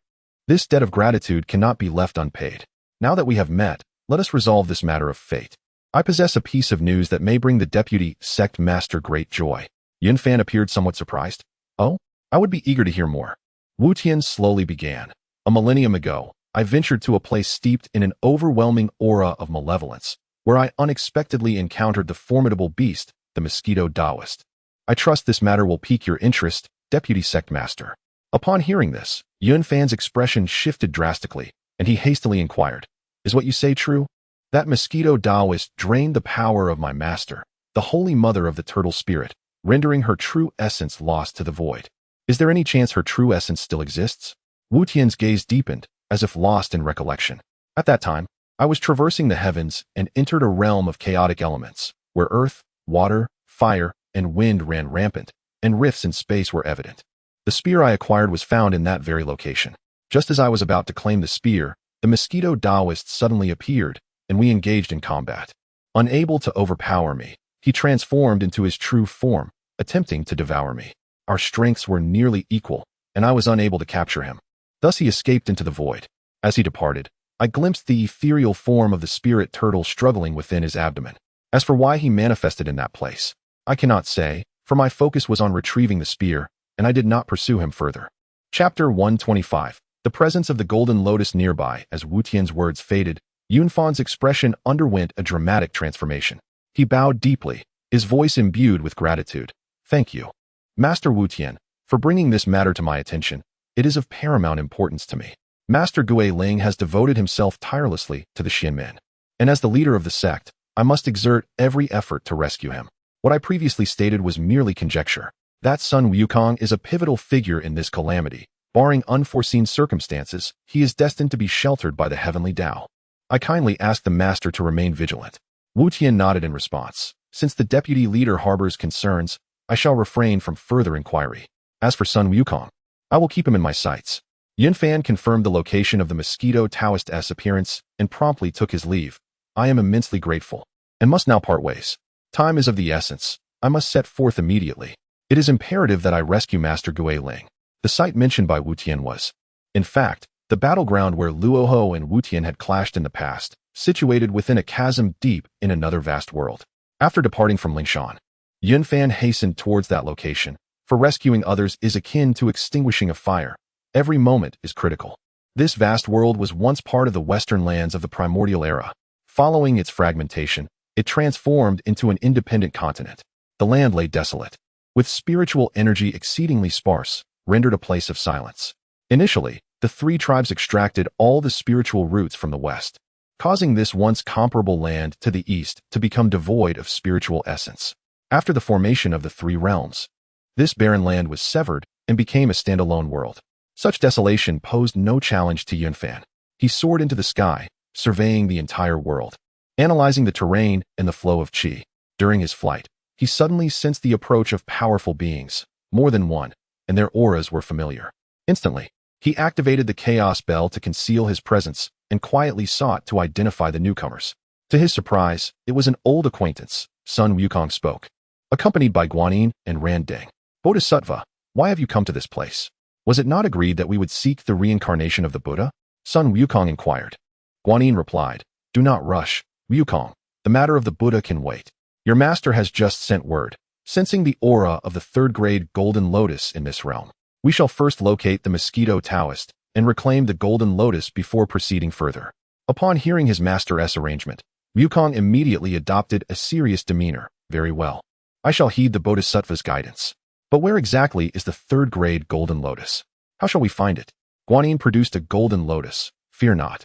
this debt of gratitude cannot be left unpaid. Now that we have met, let us resolve this matter of fate. I possess a piece of news that may bring the deputy sect master great joy. Yun Fan appeared somewhat surprised. Oh, I would be eager to hear more. Wu Tian slowly began. A millennium ago, I ventured to a place steeped in an overwhelming aura of malevolence, where I unexpectedly encountered the formidable beast, the mosquito Taoist. I trust this matter will pique your interest, deputy sect master. Upon hearing this, Yun Fan's expression shifted drastically, and he hastily inquired, "Is what you say true? That mosquito Taoist drained the power of my master, the holy mother of the turtle spirit, rendering her true essence lost to the void. Is there any chance her true essence still exists?" Wu Tian's gaze deepened, as if lost in recollection. At that time, I was traversing the heavens and entered a realm of chaotic elements, where earth, water, fire, and wind ran rampant, and rifts in space were evident. The spear I acquired was found in that very location. Just as I was about to claim the spear, the mosquito Taoist suddenly appeared, and we engaged in combat. Unable to overpower me, he transformed into his true form, attempting to devour me. Our strengths were nearly equal, and I was unable to capture him. Thus he escaped into the void. As he departed, I glimpsed the ethereal form of the spirit turtle struggling within his abdomen. As for why he manifested in that place, I cannot say, for my focus was on retrieving the spear, and I did not pursue him further. Chapter 125. The presence of the golden lotus nearby. As Wu Tian's words faded, Yun Fan's expression underwent a dramatic transformation. He bowed deeply, his voice imbued with gratitude. "Thank you, Master Wu Tian, for bringing this matter to my attention. It is of paramount importance to me. Master Guiling has devoted himself tirelessly to the Xian men, and as the leader of the sect, I must exert every effort to rescue him. What I previously stated was merely conjecture. That Sun Wukong is a pivotal figure in this calamity. Barring unforeseen circumstances, he is destined to be sheltered by the heavenly Tao. I kindly ask the master to remain vigilant." Wu Tian nodded in response. "Since the deputy leader harbors concerns, I shall refrain from further inquiry. As for Sun Wukong, I will keep him in my sights." Yun Fan confirmed the location of the mosquito Taoist's appearance and promptly took his leave. "I am immensely grateful, and must now part ways. Time is of the essence. I must set forth immediately. It is imperative that I rescue Master Guiling." The site mentioned by Wu Tian was, in fact, the battleground where Luoho and Wu Tian had clashed in the past, situated within a chasm deep in another vast world. After departing from Lingshan, Yun Fan hastened towards that location, for rescuing others is akin to extinguishing a fire. Every moment is critical. This vast world was once part of the western lands of the Primordial era. Following its fragmentation, it transformed into an independent continent. The land lay desolate, with spiritual energy exceedingly sparse, rendered a place of silence. Initially, the three tribes extracted all the spiritual roots from the west, causing this once comparable land to the east to become devoid of spiritual essence. After the formation of the three realms, this barren land was severed and became a standalone world. Such desolation posed no challenge to Yun Fan. He soared into the sky, surveying the entire world, analyzing the terrain and the flow of qi. During his flight, he suddenly sensed the approach of powerful beings, more than one, and their auras were familiar. Instantly, he activated the chaos bell to conceal his presence and quietly sought to identify the newcomers. To his surprise, it was an old acquaintance. Sun Wukong spoke, accompanied by Guanyin and Randeng. "Bodhisattva, why have you come to this place? Was it not agreed that we would seek the reincarnation of the Buddha?" Sun Wukong inquired. Guanyin replied, "Do not rush, Wukong. The matter of the Buddha can wait. Your master has just sent word, sensing the aura of the third-grade golden lotus in this realm. We shall first locate the mosquito Taoist and reclaim the golden lotus before proceeding further." Upon hearing his master's arrangement, Wukong immediately adopted a serious demeanor. "Very well. I shall heed the Bodhisattva's guidance. But where exactly is the third-grade golden lotus? How shall we find it?" Guanyin produced a golden lotus. "Fear not.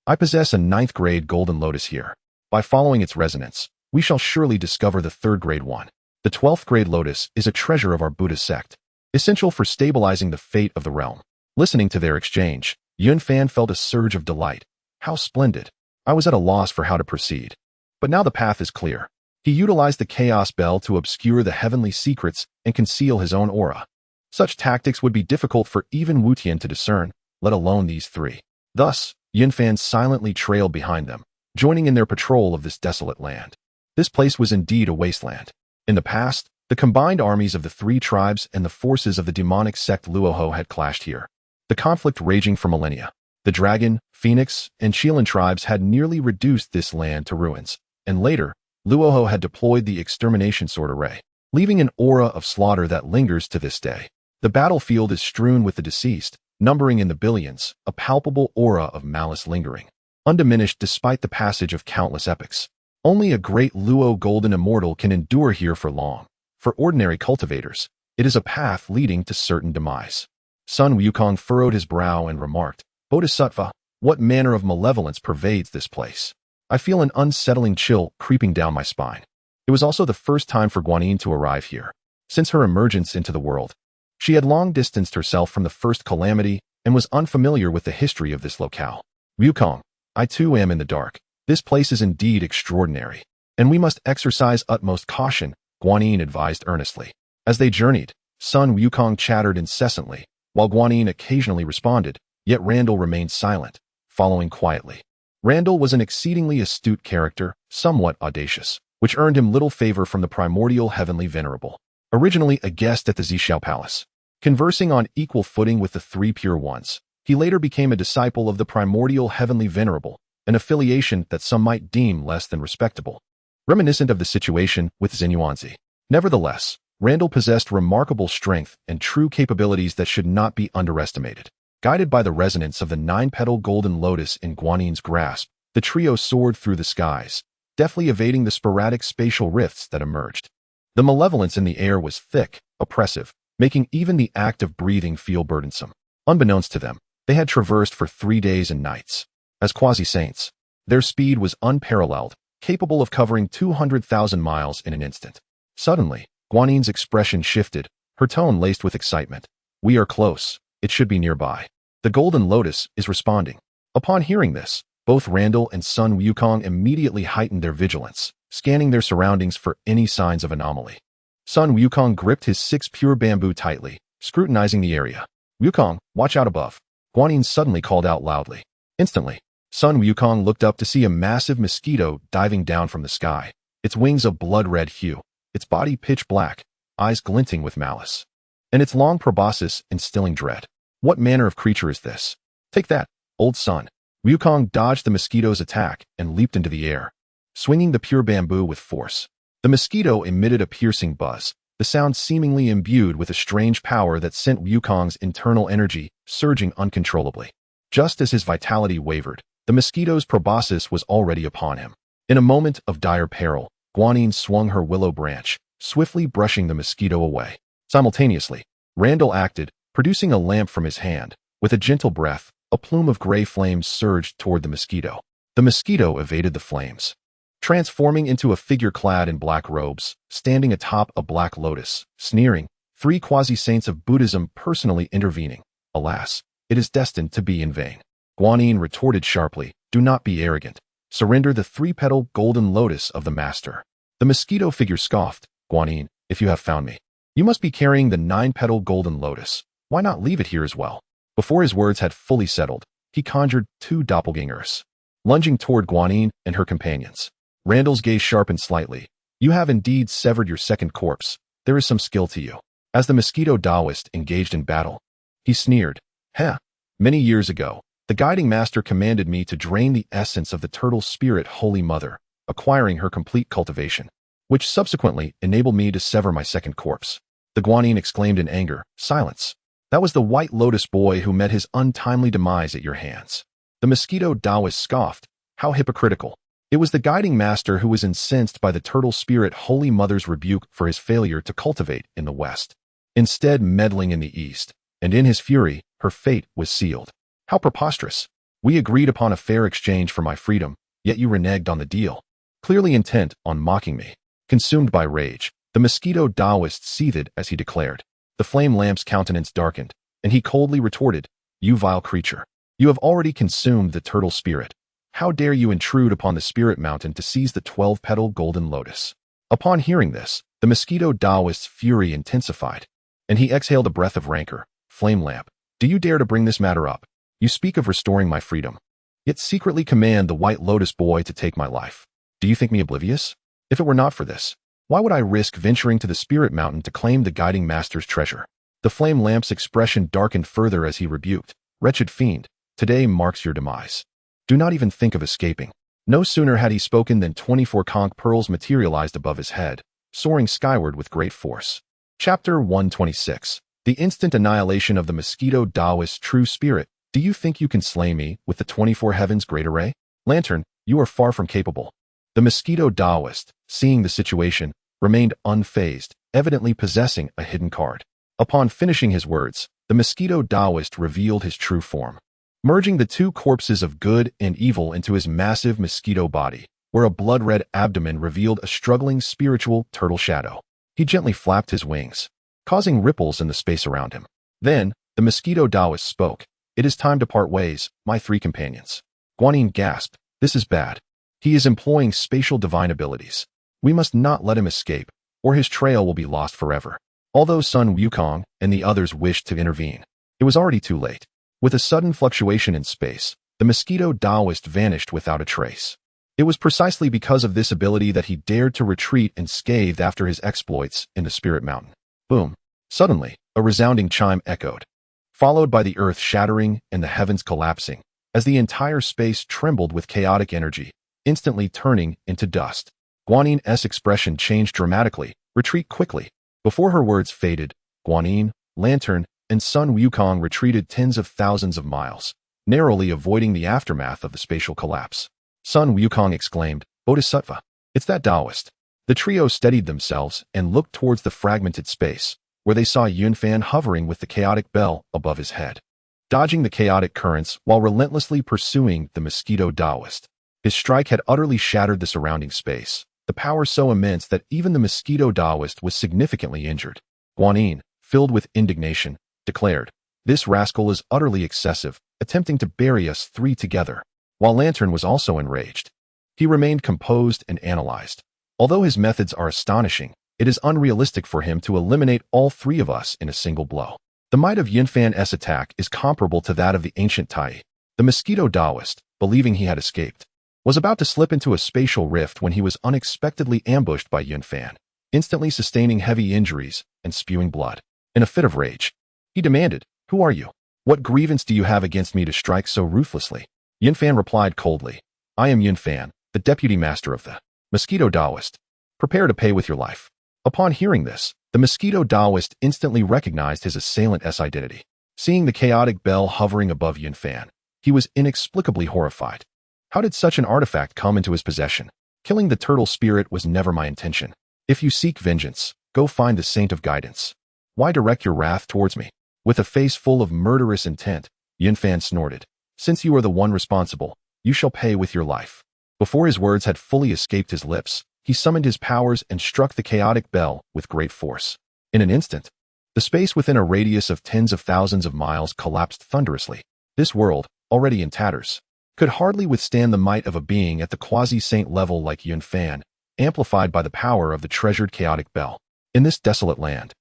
I possess a 9th-grade golden lotus here. By following its resonance, we shall surely discover the 3rd-grade one. The 12th-grade lotus is a treasure of our Buddhist sect, essential for stabilizing the fate of the realm. Listening to their exchange, Yunfan felt a surge of delight. How splendid! I was at a loss for how to proceed. But now the path is clear. He utilized the chaos bell to obscure the heavenly secrets and conceal his own aura. Such tactics would be difficult for even Wu Tian to discern, let alone these three. Thus, Yunfan silently trailed behind them, joining in their patrol of this desolate land. This place was indeed a wasteland. In the past, the combined armies of the 3 tribes and the forces of the demonic sect Luoho had clashed here, the conflict raging for millennia. The Dragon, Phoenix, and Qilan tribes had nearly reduced this land to ruins, and later, Luoho had deployed the extermination sword array, leaving an aura of slaughter that lingers to this day. The battlefield is strewn with the deceased, numbering in the billions, a palpable aura of malice lingering, undiminished despite the passage of countless epochs. Only a great Luo golden immortal can endure here for long. For ordinary cultivators, it is a path leading to certain demise. Sun Wukong furrowed his brow and remarked, Bodhisattva, what manner of malevolence pervades this place? I feel an unsettling chill creeping down my spine. It was also the first time for Guanyin to arrive here. Since her emergence into the world, she had long distanced herself from the first calamity and was unfamiliar with the history of this locale. Wukong, I too am in the dark. This place is indeed extraordinary, and we must exercise utmost caution, Guanyin advised earnestly. As they journeyed, Sun Wukong chattered incessantly, while Guanyin occasionally responded, yet Randall remained silent, following quietly. Randall was an exceedingly astute character, somewhat audacious, which earned him little favor from the primordial heavenly venerable. Originally a guest at the Zhixiao Palace, conversing on equal footing with the 3 pure ones, he later became a disciple of the primordial heavenly venerable, an affiliation that some might deem less than respectable, reminiscent of the situation with Xinyuanzi. Nevertheless, Randall possessed remarkable strength and true capabilities that should not be underestimated. Guided by the resonance of the 9-petal golden lotus in Guanyin's grasp, the trio soared through the skies, deftly evading the sporadic spatial rifts that emerged. The malevolence in the air was thick, oppressive, making even the act of breathing feel burdensome. Unbeknownst to them, they had traversed for 3 days and nights. As quasi-saints, their speed was unparalleled, capable of covering 200,000 miles in an instant. Suddenly, Guanyin's expression shifted, her tone laced with excitement. We are close. It should be nearby. The golden lotus is responding. Upon hearing this, both Randall and Sun Wukong immediately heightened their vigilance, scanning their surroundings for any signs of anomaly. Sun Wukong gripped his 6 pure bamboo tightly, scrutinizing the area. Wukong, watch out above. Guanyin suddenly called out loudly. Instantly, Sun Wukong looked up to see a massive mosquito diving down from the sky, its wings a blood-red hue, its body pitch black, eyes glinting with malice, and its long proboscis instilling dread. What manner of creature is this? Take that, old Sun. Wukong dodged the mosquito's attack and leaped into the air, swinging the pure bamboo with force. The mosquito emitted a piercing buzz, the sound seemingly imbued with a strange power that sent Wukong's internal energy surging uncontrollably. Just as his vitality wavered, the mosquito's proboscis was already upon him. In a moment of dire peril, Guanyin swung her willow branch, swiftly brushing the mosquito away. Simultaneously, Randall acted, producing a lamp from his hand. With a gentle breath, a plume of gray flames surged toward the mosquito. The mosquito evaded the flames, transforming into a figure clad in black robes, standing atop a black lotus, sneering, 3 quasi-saints of Buddhism personally intervening. Alas, it is destined to be in vain. Guanyin retorted sharply, do not be arrogant. Surrender the 3-petal golden lotus of the master. The mosquito figure scoffed, Guanyin, if you have found me, you must be carrying the 9-petal golden lotus. Why not leave it here as well? Before his words had fully settled, he conjured 2 doppelgangers, lunging toward Guanyin and her companions. Randall's gaze sharpened slightly. You have indeed severed your second corpse. There is some skill to you. As the mosquito Taoist engaged in battle, he sneered. Heh. Many years ago, the guiding master commanded me to drain the essence of the turtle spirit Holy Mother, acquiring her complete cultivation, which subsequently enabled me to sever my second corpse. The Guanyin exclaimed in anger, silence. That was the White Lotus boy who met his untimely demise at your hands. The mosquito Taoist scoffed. How hypocritical. It was the guiding master who was incensed by the turtle spirit Holy Mother's rebuke for his failure to cultivate in the West, instead meddling in the East, and in his fury, her fate was sealed. How preposterous. We agreed upon a fair exchange for my freedom, yet you reneged on the deal, clearly intent on mocking me. Consumed by rage, the mosquito Taoist seethed as he declared. The flame lamp's countenance darkened, and he coldly retorted, "You vile creature. You have already consumed the turtle spirit. How dare you intrude upon the spirit mountain to seize the 12-petal golden lotus?" Upon hearing this, the mosquito Taoist's fury intensified, and he exhaled a breath of rancor. "Flame lamp, do you dare to bring this matter up? You speak of restoring my freedom, yet secretly command the White Lotus boy to take my life. Do you think me oblivious? If it were not for this, why would I risk venturing to the spirit mountain to claim the guiding master's treasure?" The flame lamp's expression darkened further as he rebuked, "Wretched fiend, today marks your demise. Do not even think of escaping." No sooner had he spoken than 24 conch pearls materialized above his head, soaring skyward with great force. Chapter 126. The instant annihilation of the mosquito Taoist's true spirit. "Do you think you can slay me with the 24 heavens' great array? Lantern, you are far from capable." The mosquito Taoist, seeing the situation, remained unfazed, evidently possessing a hidden card. Upon finishing his words, the mosquito Taoist revealed his true form, merging the two corpses of good and evil into his massive mosquito body, where a blood-red abdomen revealed a struggling spiritual turtle shadow. He gently flapped his wings, causing ripples in the space around him. Then, the mosquito Taoist spoke. "It is time to part ways, my three companions." Guanyin gasped, "This is bad. He is employing spatial divine abilities. We must not let him escape, or his trail will be lost forever." Although Sun Wukong and the others wished to intervene, it was already too late. With a sudden fluctuation in space, the mosquito Taoist vanished without a trace. It was precisely because of this ability that he dared to retreat unscathed after his exploits in the Spirit Mountain. Boom! Suddenly, a resounding chime echoed, followed by the earth shattering and the heavens collapsing, as the entire space trembled with chaotic energy, instantly turning into dust. Guanin's expression changed dramatically. "Retreat quickly." Before her words faded, Guanyin, Lantern, and Sun Wukong retreated tens of thousands of miles, narrowly avoiding the aftermath of the spatial collapse. Sun Wukong exclaimed, "Bodhisattva, it's that Taoist." The trio steadied themselves and looked towards the fragmented space, where they saw Yunfan hovering with the chaotic bell above his head, dodging the chaotic currents while relentlessly pursuing the mosquito Taoist. His strike had utterly shattered the surrounding space, the power so immense that even the mosquito Taoist was significantly injured. Guanyin, filled with indignation, declared, "This rascal is utterly excessive, attempting to bury us three together." While Lantern was also enraged, he remained composed and analyzed. Although his methods are astonishing, it is unrealistic for him to eliminate all three of us in a single blow. The might of Yunfan's attack is comparable to that of the ancient Tai. The mosquito Taoist, believing he had escaped, was about to slip into a spatial rift when he was unexpectedly ambushed by Yunfan, instantly sustaining heavy injuries and spewing blood. In a fit of rage, he demanded, "Who are you? What grievance do you have against me to strike so ruthlessly?" Yunfan replied coldly, "I am Yunfan, the deputy master of the mosquito Taoist. Prepare to pay with your life." Upon hearing this, the mosquito Taoist instantly recognized his assailant's identity. Seeing the chaotic bell hovering above Yunfan, he was inexplicably horrified. How did such an artifact come into his possession? Killing the turtle spirit was never my intention. If you seek vengeance, go find the Saint of Guidance. Why direct your wrath towards me? With a face full of murderous intent, Yunfan snorted, "Since you are the one responsible, you shall pay with your life." Before his words had fully escaped his lips, he summoned his powers and struck the chaotic bell with great force. In an instant, the space within a radius of tens of thousands of miles collapsed thunderously. This world, already in tatters, could hardly withstand the might of a being at the quasi-saint level like Yunfan, amplified by the power of the treasured chaotic bell. In this desolate land,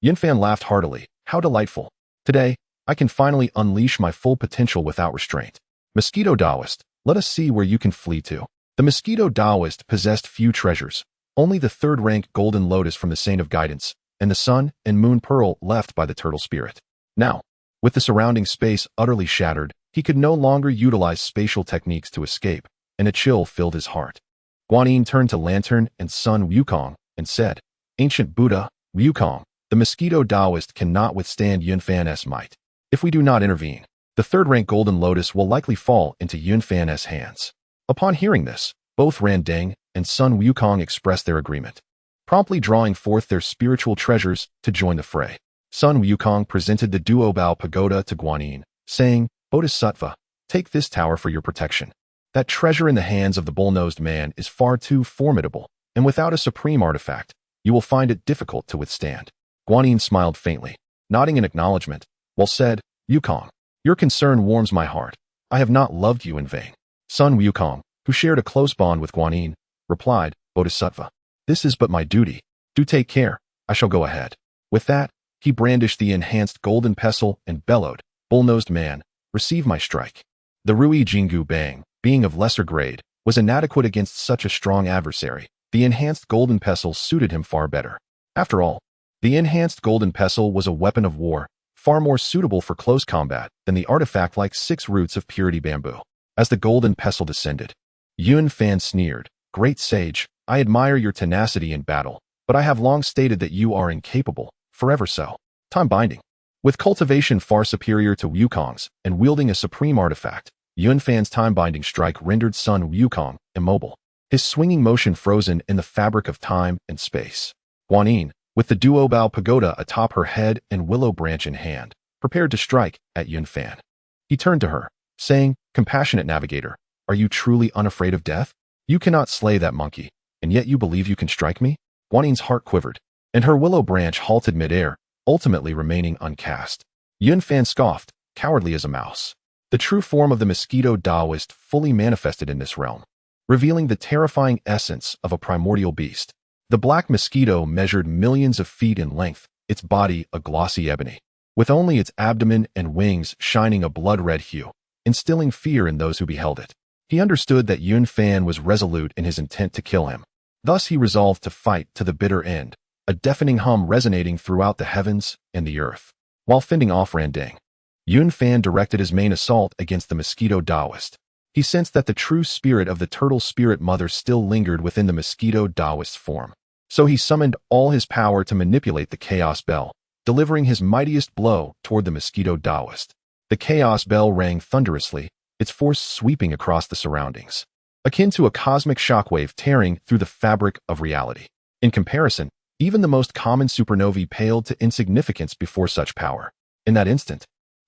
Yunfan laughed heartily. "How delightful. Today, I can finally unleash my full potential without restraint. Mosquito Taoist, let us see where you can flee to." The mosquito Taoist possessed few treasures, only the third-rank golden lotus from the Saint of Guidance, and the sun and moon pearl left by the turtle spirit. Now, with the surrounding space utterly shattered, he could no longer utilize spatial techniques to escape, and a chill filled his heart. Guanyin turned to Lantern and Sun Wukong and said, "Ancient Buddha, Wukong, the mosquito Taoist cannot withstand Yunfan's might. If we do not intervene, the third-rank golden lotus will likely fall into Yunfan's hands." Upon hearing this, both Randeng and Sun Wukong expressed their agreement, promptly drawing forth their spiritual treasures to join the fray. Sun Wukong presented the Duobao Pagoda to Guanyin, saying, "Bodhisattva, Take this tower for your protection. That treasure in the hands of the bull-nosed man is far too formidable, and without a supreme artifact, you will find it difficult to withstand." Guanyin smiled faintly, nodding in acknowledgement. "Well said, Wukong. Your concern warms my heart. I have not loved you in vain." Sun Wukong, who shared a close bond with Guanyin, replied, "Bodhisattva, this is but my duty. Do take care. I shall go ahead." With that, he brandished the enhanced golden pestle and bellowed, "Bull-nosed man, receive my strike." The Rui Jingu Bang, being of lesser grade, was inadequate against such a strong adversary. The enhanced golden pestle suited him far better. After all, the enhanced golden pestle was a weapon of war, far more suitable for close combat than the artifact-like 6 roots of purity bamboo. As the golden pestle descended, Yun Fan sneered, "Great sage, I admire your tenacity in battle, but I have long stated that you are incapable, forever so." Time binding. With cultivation far superior to Wukong's and wielding a supreme artifact, Yun Fan's time-binding strike rendered Sun Wukong immobile, his swinging motion frozen in the fabric of time and space. Guanyin, with the duo-bow pagoda atop her head and willow branch in hand, prepared to strike at Yun Fan. He turned to her, saying, "Compassionate navigator, are you truly unafraid of death? You cannot slay that monkey, and yet you believe you can strike me?" Guanyin's heart quivered, and her willow branch halted midair, ultimately remaining uncast. Yun Fan scoffed, cowardly as a mouse. The true form of the mosquito Taoist fully manifested in this realm, revealing the terrifying essence of a primordial beast. The black mosquito measured millions of feet in length, its body a glossy ebony, with only its abdomen and wings shining a blood-red hue, instilling fear in those who beheld it. He understood that Yun Fan was resolute in his intent to kill him. Thus he resolved to fight to the bitter end, a deafening hum resonating throughout the heavens and the earth. While fending off Randang, Yun Fan directed his main assault against the mosquito Taoist. He sensed that the true spirit of the turtle spirit mother still lingered within the mosquito Taoist's form. So he summoned all his power to manipulate the Chaos Bell, delivering his mightiest blow toward the mosquito Taoist. The Chaos Bell rang thunderously, its force sweeping across the surroundings, akin to a cosmic shockwave tearing through the fabric of reality. In comparison, even the most common supernovae paled to insignificance before such power. In that instant,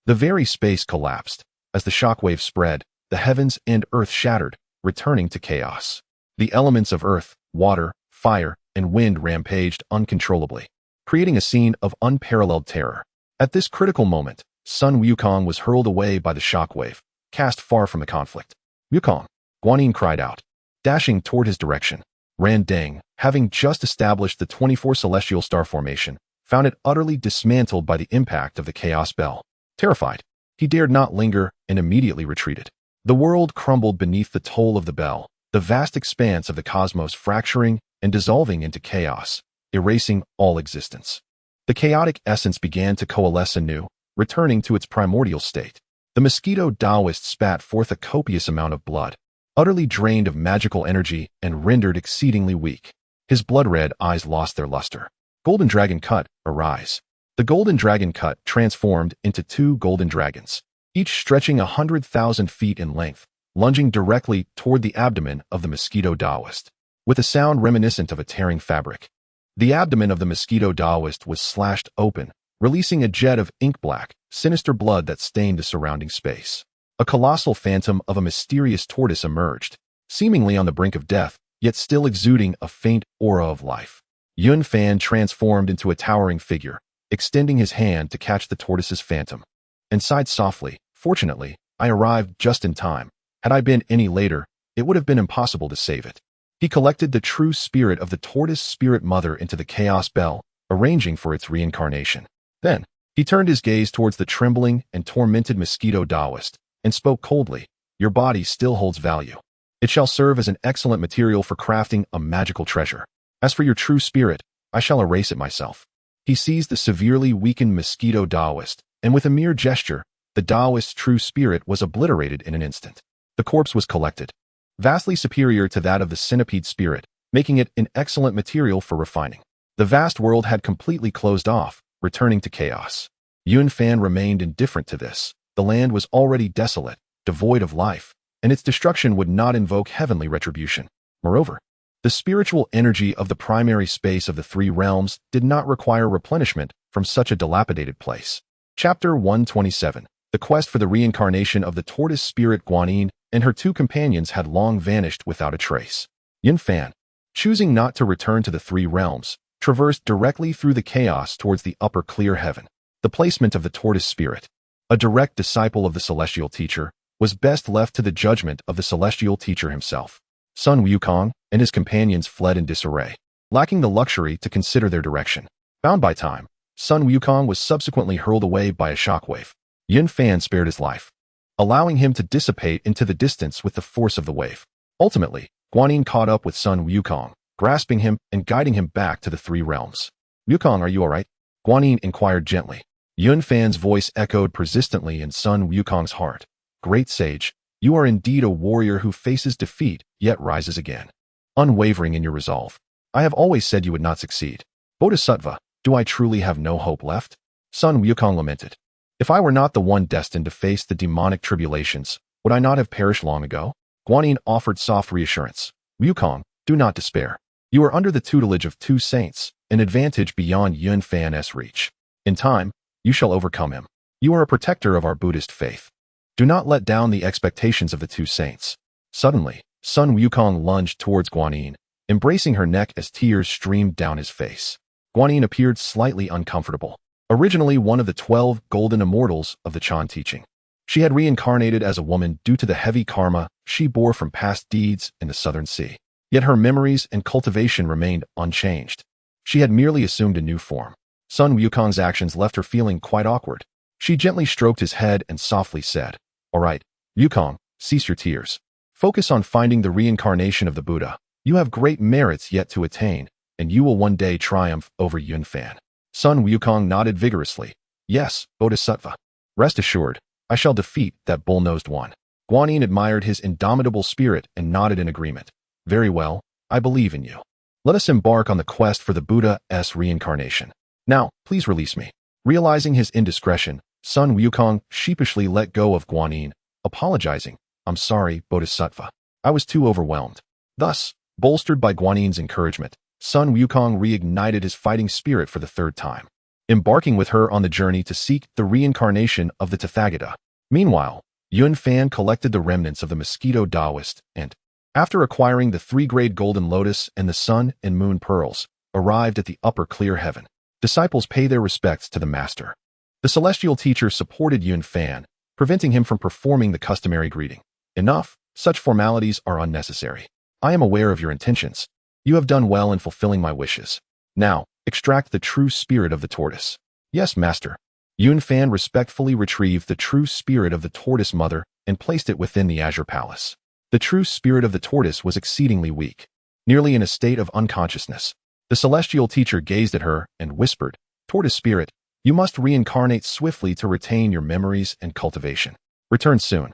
the very space collapsed. As the shockwave spread, the heavens and earth shattered, returning to chaos. The elements of earth, water, fire, and wind rampaged uncontrollably, creating a scene of unparalleled terror. At this critical moment, Sun Wukong was hurled away by the shockwave, cast far from the conflict. "Wukong!" Guanyin cried out, dashing toward his direction. Randang, having just established the 24 celestial star formation, found it utterly dismantled by the impact of the Chaos Bell. Terrified, he dared not linger and immediately retreated. The world crumbled beneath the toll of the bell, the vast expanse of the cosmos fracturing and dissolving into chaos, erasing all existence. The chaotic essence began to coalesce anew, returning to its primordial state. The mosquito Taoist spat forth a copious amount of blood, utterly drained of magical energy and rendered exceedingly weak. His blood-red eyes lost their luster. Golden Dragon Cut, arise. The Golden Dragon Cut transformed into 2 golden dragons, each stretching 100,000 feet in length, lunging directly toward the abdomen of the mosquito Taoist. With a sound reminiscent of a tearing fabric, the abdomen of the mosquito Taoist was slashed open, releasing a jet of ink-black, sinister blood that stained the surrounding space. A colossal phantom of a mysterious tortoise emerged, seemingly on the brink of death, yet still exuding a faint aura of life. Yun Fan transformed into a towering figure, extending his hand to catch the tortoise's phantom, and sighed softly. "Fortunately, I arrived just in time. Had I been any later, it would have been impossible to save it." He collected the true spirit of the tortoise spirit mother into the Chaos Bell, arranging for its reincarnation. Then, he turned his gaze towards the trembling and tormented mosquito Taoist, and spoke coldly, "Your body still holds value. It shall serve as an excellent material for crafting a magical treasure. As for your true spirit, I shall erase it myself." He seized the severely weakened mosquito Taoist, and with a mere gesture, the Taoist's true spirit was obliterated in an instant. The corpse was collected, vastly superior to that of the centipede spirit, making it an excellent material for refining. The vast world had completely closed off, returning to chaos. Yun Fan remained indifferent to this. The land was already desolate, devoid of life, and its destruction would not invoke heavenly retribution. Moreover, the spiritual energy of the primary space of the 3 realms did not require replenishment from such a dilapidated place. Chapter 127. The quest for the reincarnation of the tortoise spirit Guanyin and her two companions had long vanished without a trace. Yin Fan, choosing not to return to the three realms, traversed directly through the chaos towards the upper clear heaven. The placement of the tortoise spirit, a direct disciple of the celestial teacher, was best left to the judgment of the celestial teacher himself. Sun Wukong and his companions fled in disarray, lacking the luxury to consider their direction. Bound by time, Sun Wukong was subsequently hurled away by a shockwave. Yin Fan spared his life, allowing him to dissipate into the distance with the force of the wave. Ultimately, Guanyin caught up with Sun Wukong, grasping him and guiding him back to the three realms. "Wukong, are you all right?" Guanyin inquired gently. Yin Fan's voice echoed persistently in Sun Wukong's heart. "Great sage, you are indeed a warrior who faces defeat, yet rises again. Unwavering in your resolve. I have always said you would not succeed. Bodhisattva, do I truly have no hope left?" Sun Wukong lamented. "If I were not the one destined to face the demonic tribulations, would I not have perished long ago?" Guanyin offered soft reassurance. "Wukong, do not despair. You are under the tutelage of two saints, an advantage beyond Yin Fan's reach. In time, you shall overcome him. You are a protector of our Buddhist faith. Do not let down the expectations of the two saints." Suddenly, Sun Wukong lunged towards Guanyin, embracing her neck as tears streamed down his face. Guanyin appeared slightly uncomfortable. Originally one of the 12 golden immortals of the Chan teaching, she had reincarnated as a woman due to the heavy karma she bore from past deeds in the Southern Sea. Yet her memories and cultivation remained unchanged. She had merely assumed a new form. Sun Wukong's actions left her feeling quite awkward. She gently stroked his head and softly said, "All right, Wukong, cease your tears. Focus on finding the reincarnation of the Buddha. You have great merits yet to attain, and you will one day triumph over Yin Fan." Sun Wukong nodded vigorously. "Yes, Bodhisattva. Rest assured, I shall defeat that bull-nosed one." Guanyin admired his indomitable spirit and nodded in agreement. "Very well, I believe in you. Let us embark on the quest for the Buddha's reincarnation. Now, please release me." Realizing his indiscretion, Sun Wukong sheepishly let go of Guanyin, apologizing. "I'm sorry, Bodhisattva. I was too overwhelmed." Thus, bolstered by Guanyin's encouragement, Sun Wukong reignited his fighting spirit for the third time, embarking with her on the journey to seek the reincarnation of the Tathagata. Meanwhile, Yin Fan collected the remnants of the Mosquito Taoist and, after acquiring the three-grade golden lotus and the sun and moon pearls, arrived at the upper clear heaven. Disciples pay their respects to the master. The celestial teacher supported Yin Fan, preventing him from performing the customary greeting. "Enough, such formalities are unnecessary. I am aware of your intentions. You have done well in fulfilling my wishes. Now, extract the true spirit of the tortoise." "Yes, master." Yin Fan respectfully retrieved the true spirit of the tortoise mother and placed it within the azure palace. The true spirit of the tortoise was exceedingly weak, nearly in a state of unconsciousness. The celestial teacher gazed at her and whispered, "Tortoise spirit, you must reincarnate swiftly to retain your memories and cultivation. Return soon.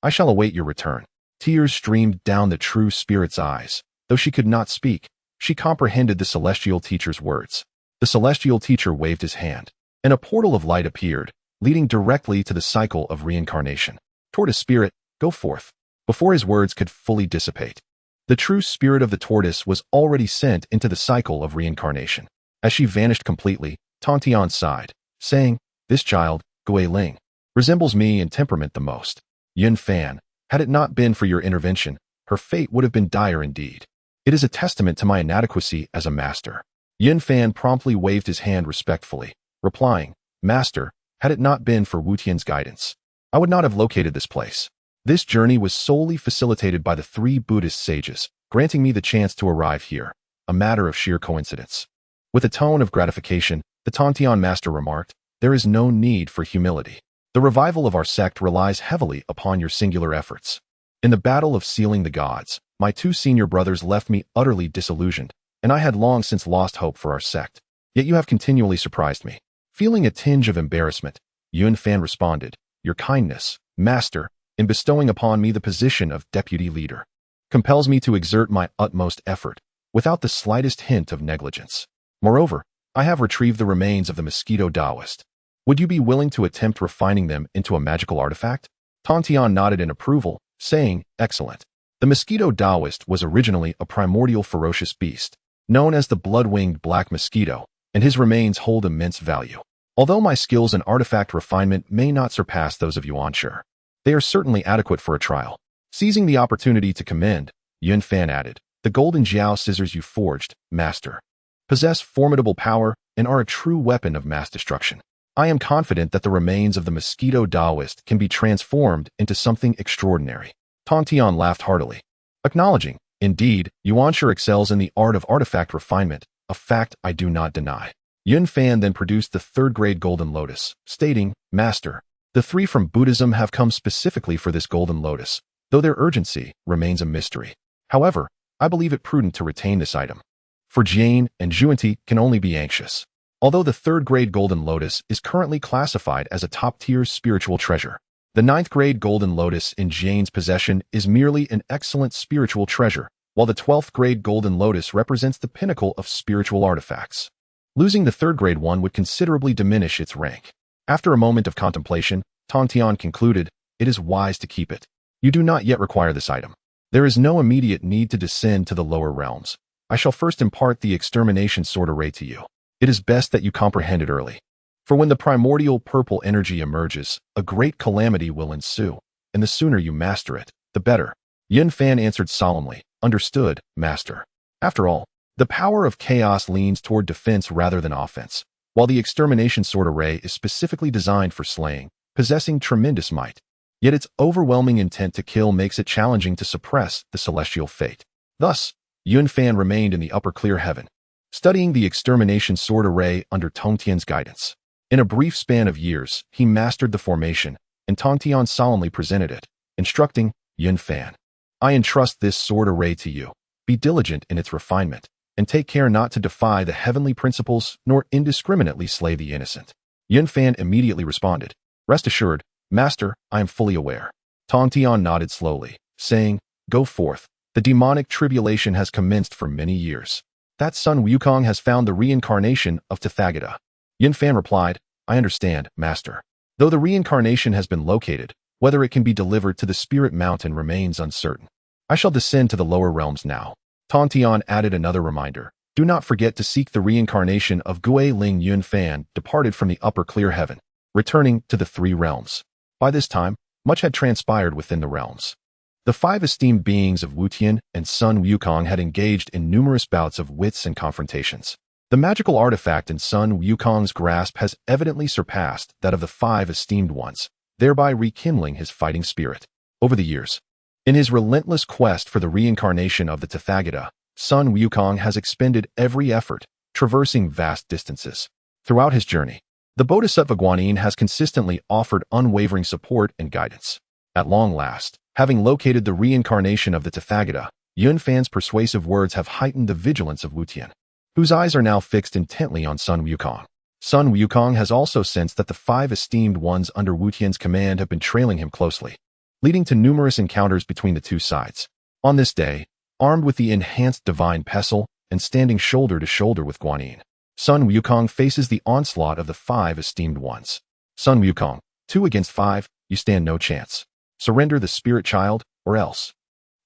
I shall await your return." Tears streamed down the true spirit's eyes. Though she could not speak, she comprehended the celestial teacher's words. The celestial teacher waved his hand, and a portal of light appeared, leading directly to the cycle of reincarnation. "Tortoise spirit, go forth." Before his words could fully dissipate, the true spirit of the tortoise was already sent into the cycle of reincarnation. As she vanished completely, Tontian sighed, saying, "This child, Gui Ling, resembles me in temperament the most. Yin Fan, had it not been for your intervention, her fate would have been dire indeed. It is a testament to my inadequacy as a master." Yin Fan promptly waved his hand respectfully, replying, "Master, had it not been for Wu Tian's guidance, I would not have located this place. This journey was solely facilitated by the three Buddhist sages, granting me the chance to arrive here, a matter of sheer coincidence." With a tone of gratification, the Tontian master remarked, "There is no need for humility. The revival of our sect relies heavily upon your singular efforts. In the battle of sealing the gods, my two senior brothers left me utterly disillusioned, and I had long since lost hope for our sect. Yet you have continually surprised me." Feeling a tinge of embarrassment, Yin Fan responded, "Your kindness, master, in bestowing upon me the position of deputy leader, compels me to exert my utmost effort, without the slightest hint of negligence. Moreover, I have retrieved the remains of the Mosquito Taoist. Would you be willing to attempt refining them into a magical artifact?" Tontian nodded in approval, saying, "Excellent." The Mosquito Taoist was originally a primordial ferocious beast, known as the blood-winged black mosquito, and his remains hold immense value. Although my skills in artifact refinement may not surpass those of Yuanshi, they are certainly adequate for a trial. Seizing the opportunity to commend, Yun Fan added, the golden jiao scissors you forged, master, possess formidable power and are a true weapon of mass destruction. I am confident that the remains of the mosquito Taoist can be transformed into something extraordinary. Tong Tian laughed heartily, acknowledging, indeed, Yuanshi excels in the art of artifact refinement, a fact I do not deny. Yun Fan then produced the third-grade golden lotus, stating, Master, the three from Buddhism have come specifically for this golden lotus, though their urgency remains a mystery. However, I believe it prudent to retain this item. For Jane and Zhuanti can only be anxious. Although the third-grade golden lotus is currently classified as a top-tier spiritual treasure, the ninth-grade golden lotus in Jane's possession is merely an excellent spiritual treasure, while the 12th-grade golden lotus represents the pinnacle of spiritual artifacts. Losing the third-grade one would considerably diminish its rank. After a moment of contemplation, Tong Tian concluded, it is wise to keep it. You do not yet require this item. There is no immediate need to descend to the lower realms. I shall first impart the extermination sword array to you. It is best that you comprehend it early. For when the primordial purple energy emerges, a great calamity will ensue, and the sooner you master it, the better. Yun Fan answered solemnly, understood, master. After all, the power of chaos leans toward defense rather than offense, while the extermination sword array is specifically designed for slaying, possessing tremendous might. Yet its overwhelming intent to kill makes it challenging to suppress the celestial fate. Thus, Yun Fan remained in the upper clear heaven, studying the extermination sword array under Tong Tian's guidance. In a brief span of years, he mastered the formation, and Tong Tian solemnly presented it, instructing, Yun Fan, I entrust this sword array to you. Be diligent in its refinement, and take care not to defy the heavenly principles nor indiscriminately slay the innocent. Yun Fan immediately responded, Rest assured, Master, I am fully aware. Tong Tian nodded slowly, saying, Go forth. The demonic tribulation has commenced for many years. That Sun Wukong has found the reincarnation of Tathagata. Yun Fan replied, I understand, Master. Though the reincarnation has been located, whether it can be delivered to the Spirit Mountain remains uncertain. I shall descend to the lower realms now. Tong Tian added another reminder. Do not forget to seek the reincarnation of Gui Ling. Yun Fan departed from the upper clear heaven, returning to the three realms. By this time, much had transpired within the realms. The five esteemed beings of Wutian and Sun Wukong had engaged in numerous bouts of wits and confrontations. The magical artifact in Sun Wukong's grasp has evidently surpassed that of the five esteemed ones, thereby rekindling his fighting spirit. Over the years, in his relentless quest for the reincarnation of the Tathagata, Sun Wukong has expended every effort, traversing vast distances. Throughout his journey, the Bodhisattva Guanyin has consistently offered unwavering support and guidance. At long last, having located the reincarnation of the Tathagata, Yun Fan's persuasive words have heightened the vigilance of Wutian, whose eyes are now fixed intently on Sun Wukong. Sun Wukong has also sensed that the five esteemed ones under Wutian's command have been trailing him closely, leading to numerous encounters between the two sides. On this day, armed with the enhanced divine pestle and standing shoulder to shoulder with Guanyin, Sun Wukong faces the onslaught of the five esteemed ones. Sun Wukong, 2 against 5, you stand no chance. Surrender the spirit child, or else.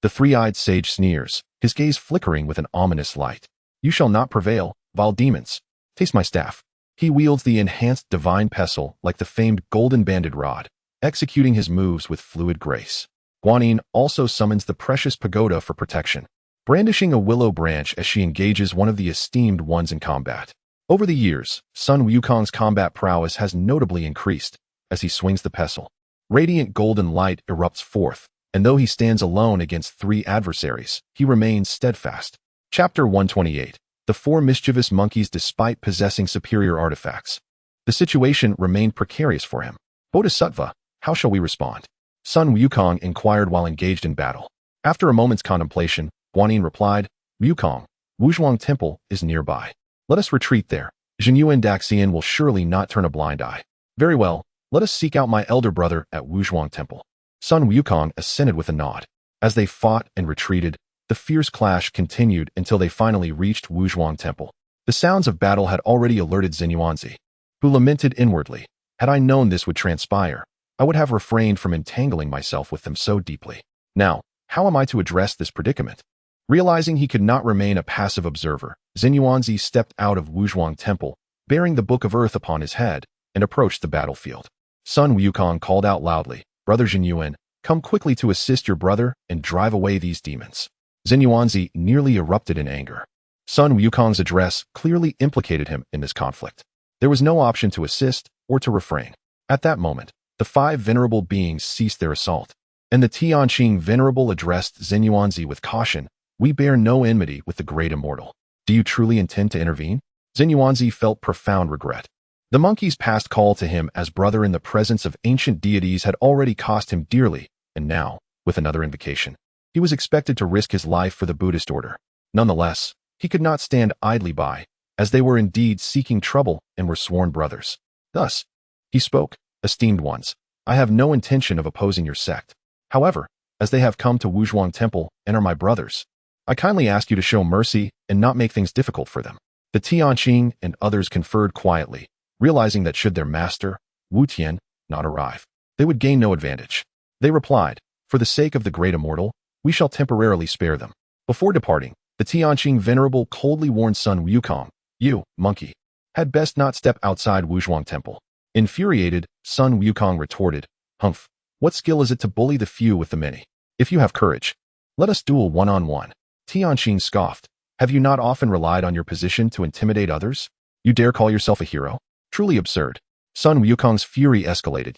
The three-eyed sage sneers, his gaze flickering with an ominous light. You shall not prevail, vile demons. Taste my staff. He wields the enhanced divine pestle like the famed golden-banded rod, executing his moves with fluid grace. Guanyin also summons the precious pagoda for protection, brandishing a willow branch as she engages one of the esteemed ones in combat. Over the years, Sun Wukong's combat prowess has notably increased as he swings the pestle. Radiant golden light erupts forth, and though he stands alone against 3 adversaries, he remains steadfast. Chapter 128. The 4 mischievous monkeys despite possessing superior artifacts. The situation remained precarious for him. Bodhisattva, how shall we respond? Sun Wukong inquired while engaged in battle. After a moment's contemplation, Guanyin replied, Wukong, Huanghuang Temple is nearby. Let us retreat there. Jinyuan Daxian will surely not turn a blind eye. Very well, let us seek out my elder brother at Huanghuang Temple. Sun Wukong assented with a nod. As they fought and retreated, the fierce clash continued until they finally reached Huanghuang Temple. The sounds of battle had already alerted Xinyuanzi, who lamented inwardly, had I known this would transpire, I would have refrained from entangling myself with them so deeply. Now, how am I to address this predicament? Realizing he could not remain a passive observer, Xinyuanzi stepped out of Huanghuang Temple, bearing the Book of Earth upon his head, and approached the battlefield. Sun Wukong called out loudly, "Brother Zhenyuan, come quickly to assist your brother and drive away these demons." Zhenyuanzi nearly erupted in anger. Sun Wukong's address clearly implicated him in this conflict. There was no option to assist or to refrain. At that moment, the 5 venerable beings ceased their assault, and the Tianqing venerable addressed Zhenyuanzi with caution, "We bear no enmity with the great immortal. Do you truly intend to intervene?" Zhenyuanzi felt profound regret. The monkey's past call to him as brother in the presence of ancient deities had already cost him dearly, and now, with another invocation, he was expected to risk his life for the Buddhist order. Nonetheless, he could not stand idly by, as they were indeed seeking trouble and were sworn brothers. Thus, he spoke, "Esteemed ones, I have no intention of opposing your sect. However, as they have come to Huanghuang Temple and are my brothers, I kindly ask you to show mercy and not make things difficult for them." The Tianqing and others conferred quietly, realizing that should their master, Wu Tian, not arrive, they would gain no advantage. They replied, "For the sake of the great immortal, we shall temporarily spare them." Before departing, the Tianqing venerable coldly warned Sun Wukong, "You, monkey, had best not step outside Huanghuang Temple." Infuriated, Sun Wukong retorted, "Humph, what skill is it to bully the few with the many? If you have courage, let us duel one-on-one." Tianqing scoffed, "Have you not often relied on your position to intimidate others? You dare call yourself a hero? Truly absurd." Sun Wukong's fury escalated.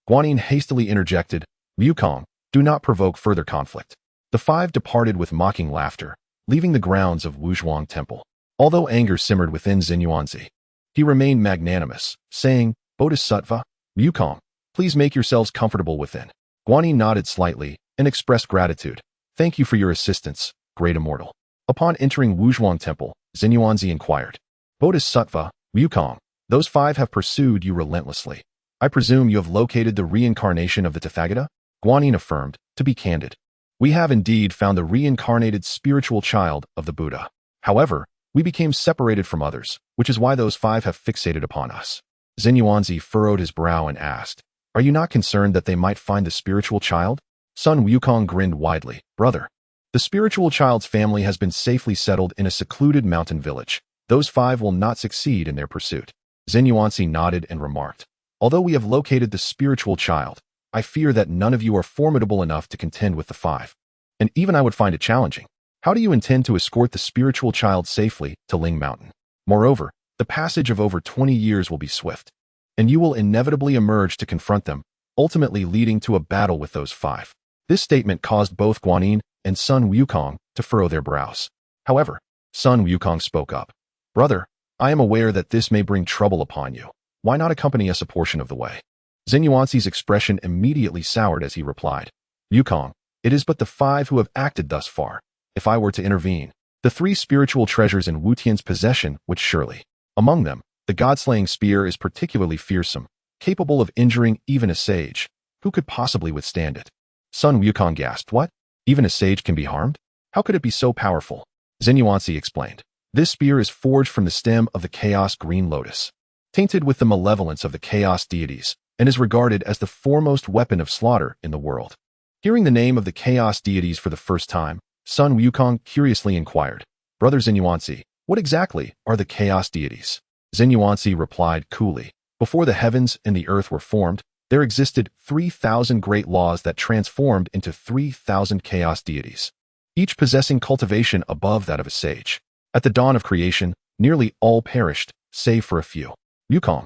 Guanyin hastily interjected, "Wukong, do not provoke further conflict." The 5 departed with mocking laughter, leaving the grounds of Huanghuang Temple. Although anger simmered within Zhenyuanzi, he remained magnanimous, saying, "Bodhisattva, Wukong, please make yourselves comfortable within." Guanyin nodded slightly and expressed gratitude. "Thank you for your assistance, great immortal." Upon entering Huanghuang Temple, Zhenyuanzi inquired, "Bodhisattva, Wukong, those 5 have pursued you relentlessly. I presume you have located the reincarnation of the Tathagata?" Guanyin affirmed, "To be candid, we have indeed found the reincarnated spiritual child of the Buddha. However, we became separated from others, which is why those 5 have fixated upon us." Zhenyuanzi furrowed his brow and asked, "Are you not concerned that they might find the spiritual child?" Sun Wukong grinned widely, "Brother, the spiritual child's family has been safely settled in a secluded mountain village. Those 5 will not succeed in their pursuit." Zhenyuanzi nodded and remarked, "Although we have located the spiritual child, I fear that none of you are formidable enough to contend with the 5. And even I would find it challenging. How do you intend to escort the spiritual child safely to Ling Mountain? Moreover, the passage of over 20 years will be swift, and you will inevitably emerge to confront them, ultimately leading to a battle with those 5. This statement caused both Guanyin and Sun Wukong to furrow their brows. However, Sun Wukong spoke up, "Brother, I am aware that this may bring trouble upon you. Why not accompany us a portion of the way?" Zhenyuanzi's expression immediately soured as he replied, "Wukong, it is but the 5 who have acted thus far. If I were to intervene, the 3 spiritual treasures in Wu Tian's possession would surely. Among them, the god-slaying spear is particularly fearsome, capable of injuring even a sage. Who could possibly withstand it?" Sun Wukong gasped, "What? Even a sage can be harmed? How could it be so powerful?" Zhenyuanzi explained, "This spear is forged from the stem of the chaos green lotus, tainted with the malevolence of the chaos deities, and is regarded as the foremost weapon of slaughter in the world." Hearing the name of the chaos deities for the first time, Sun Wukong curiously inquired, "Brother Zhenyuanzi, what exactly are the chaos deities?" Zhenyuanzi replied coolly, "Before the heavens and the earth were formed, there existed 3,000 great laws that transformed into 3,000 chaos deities, each possessing cultivation above that of a sage. At the dawn of creation, nearly all perished, save for a few. Wukong,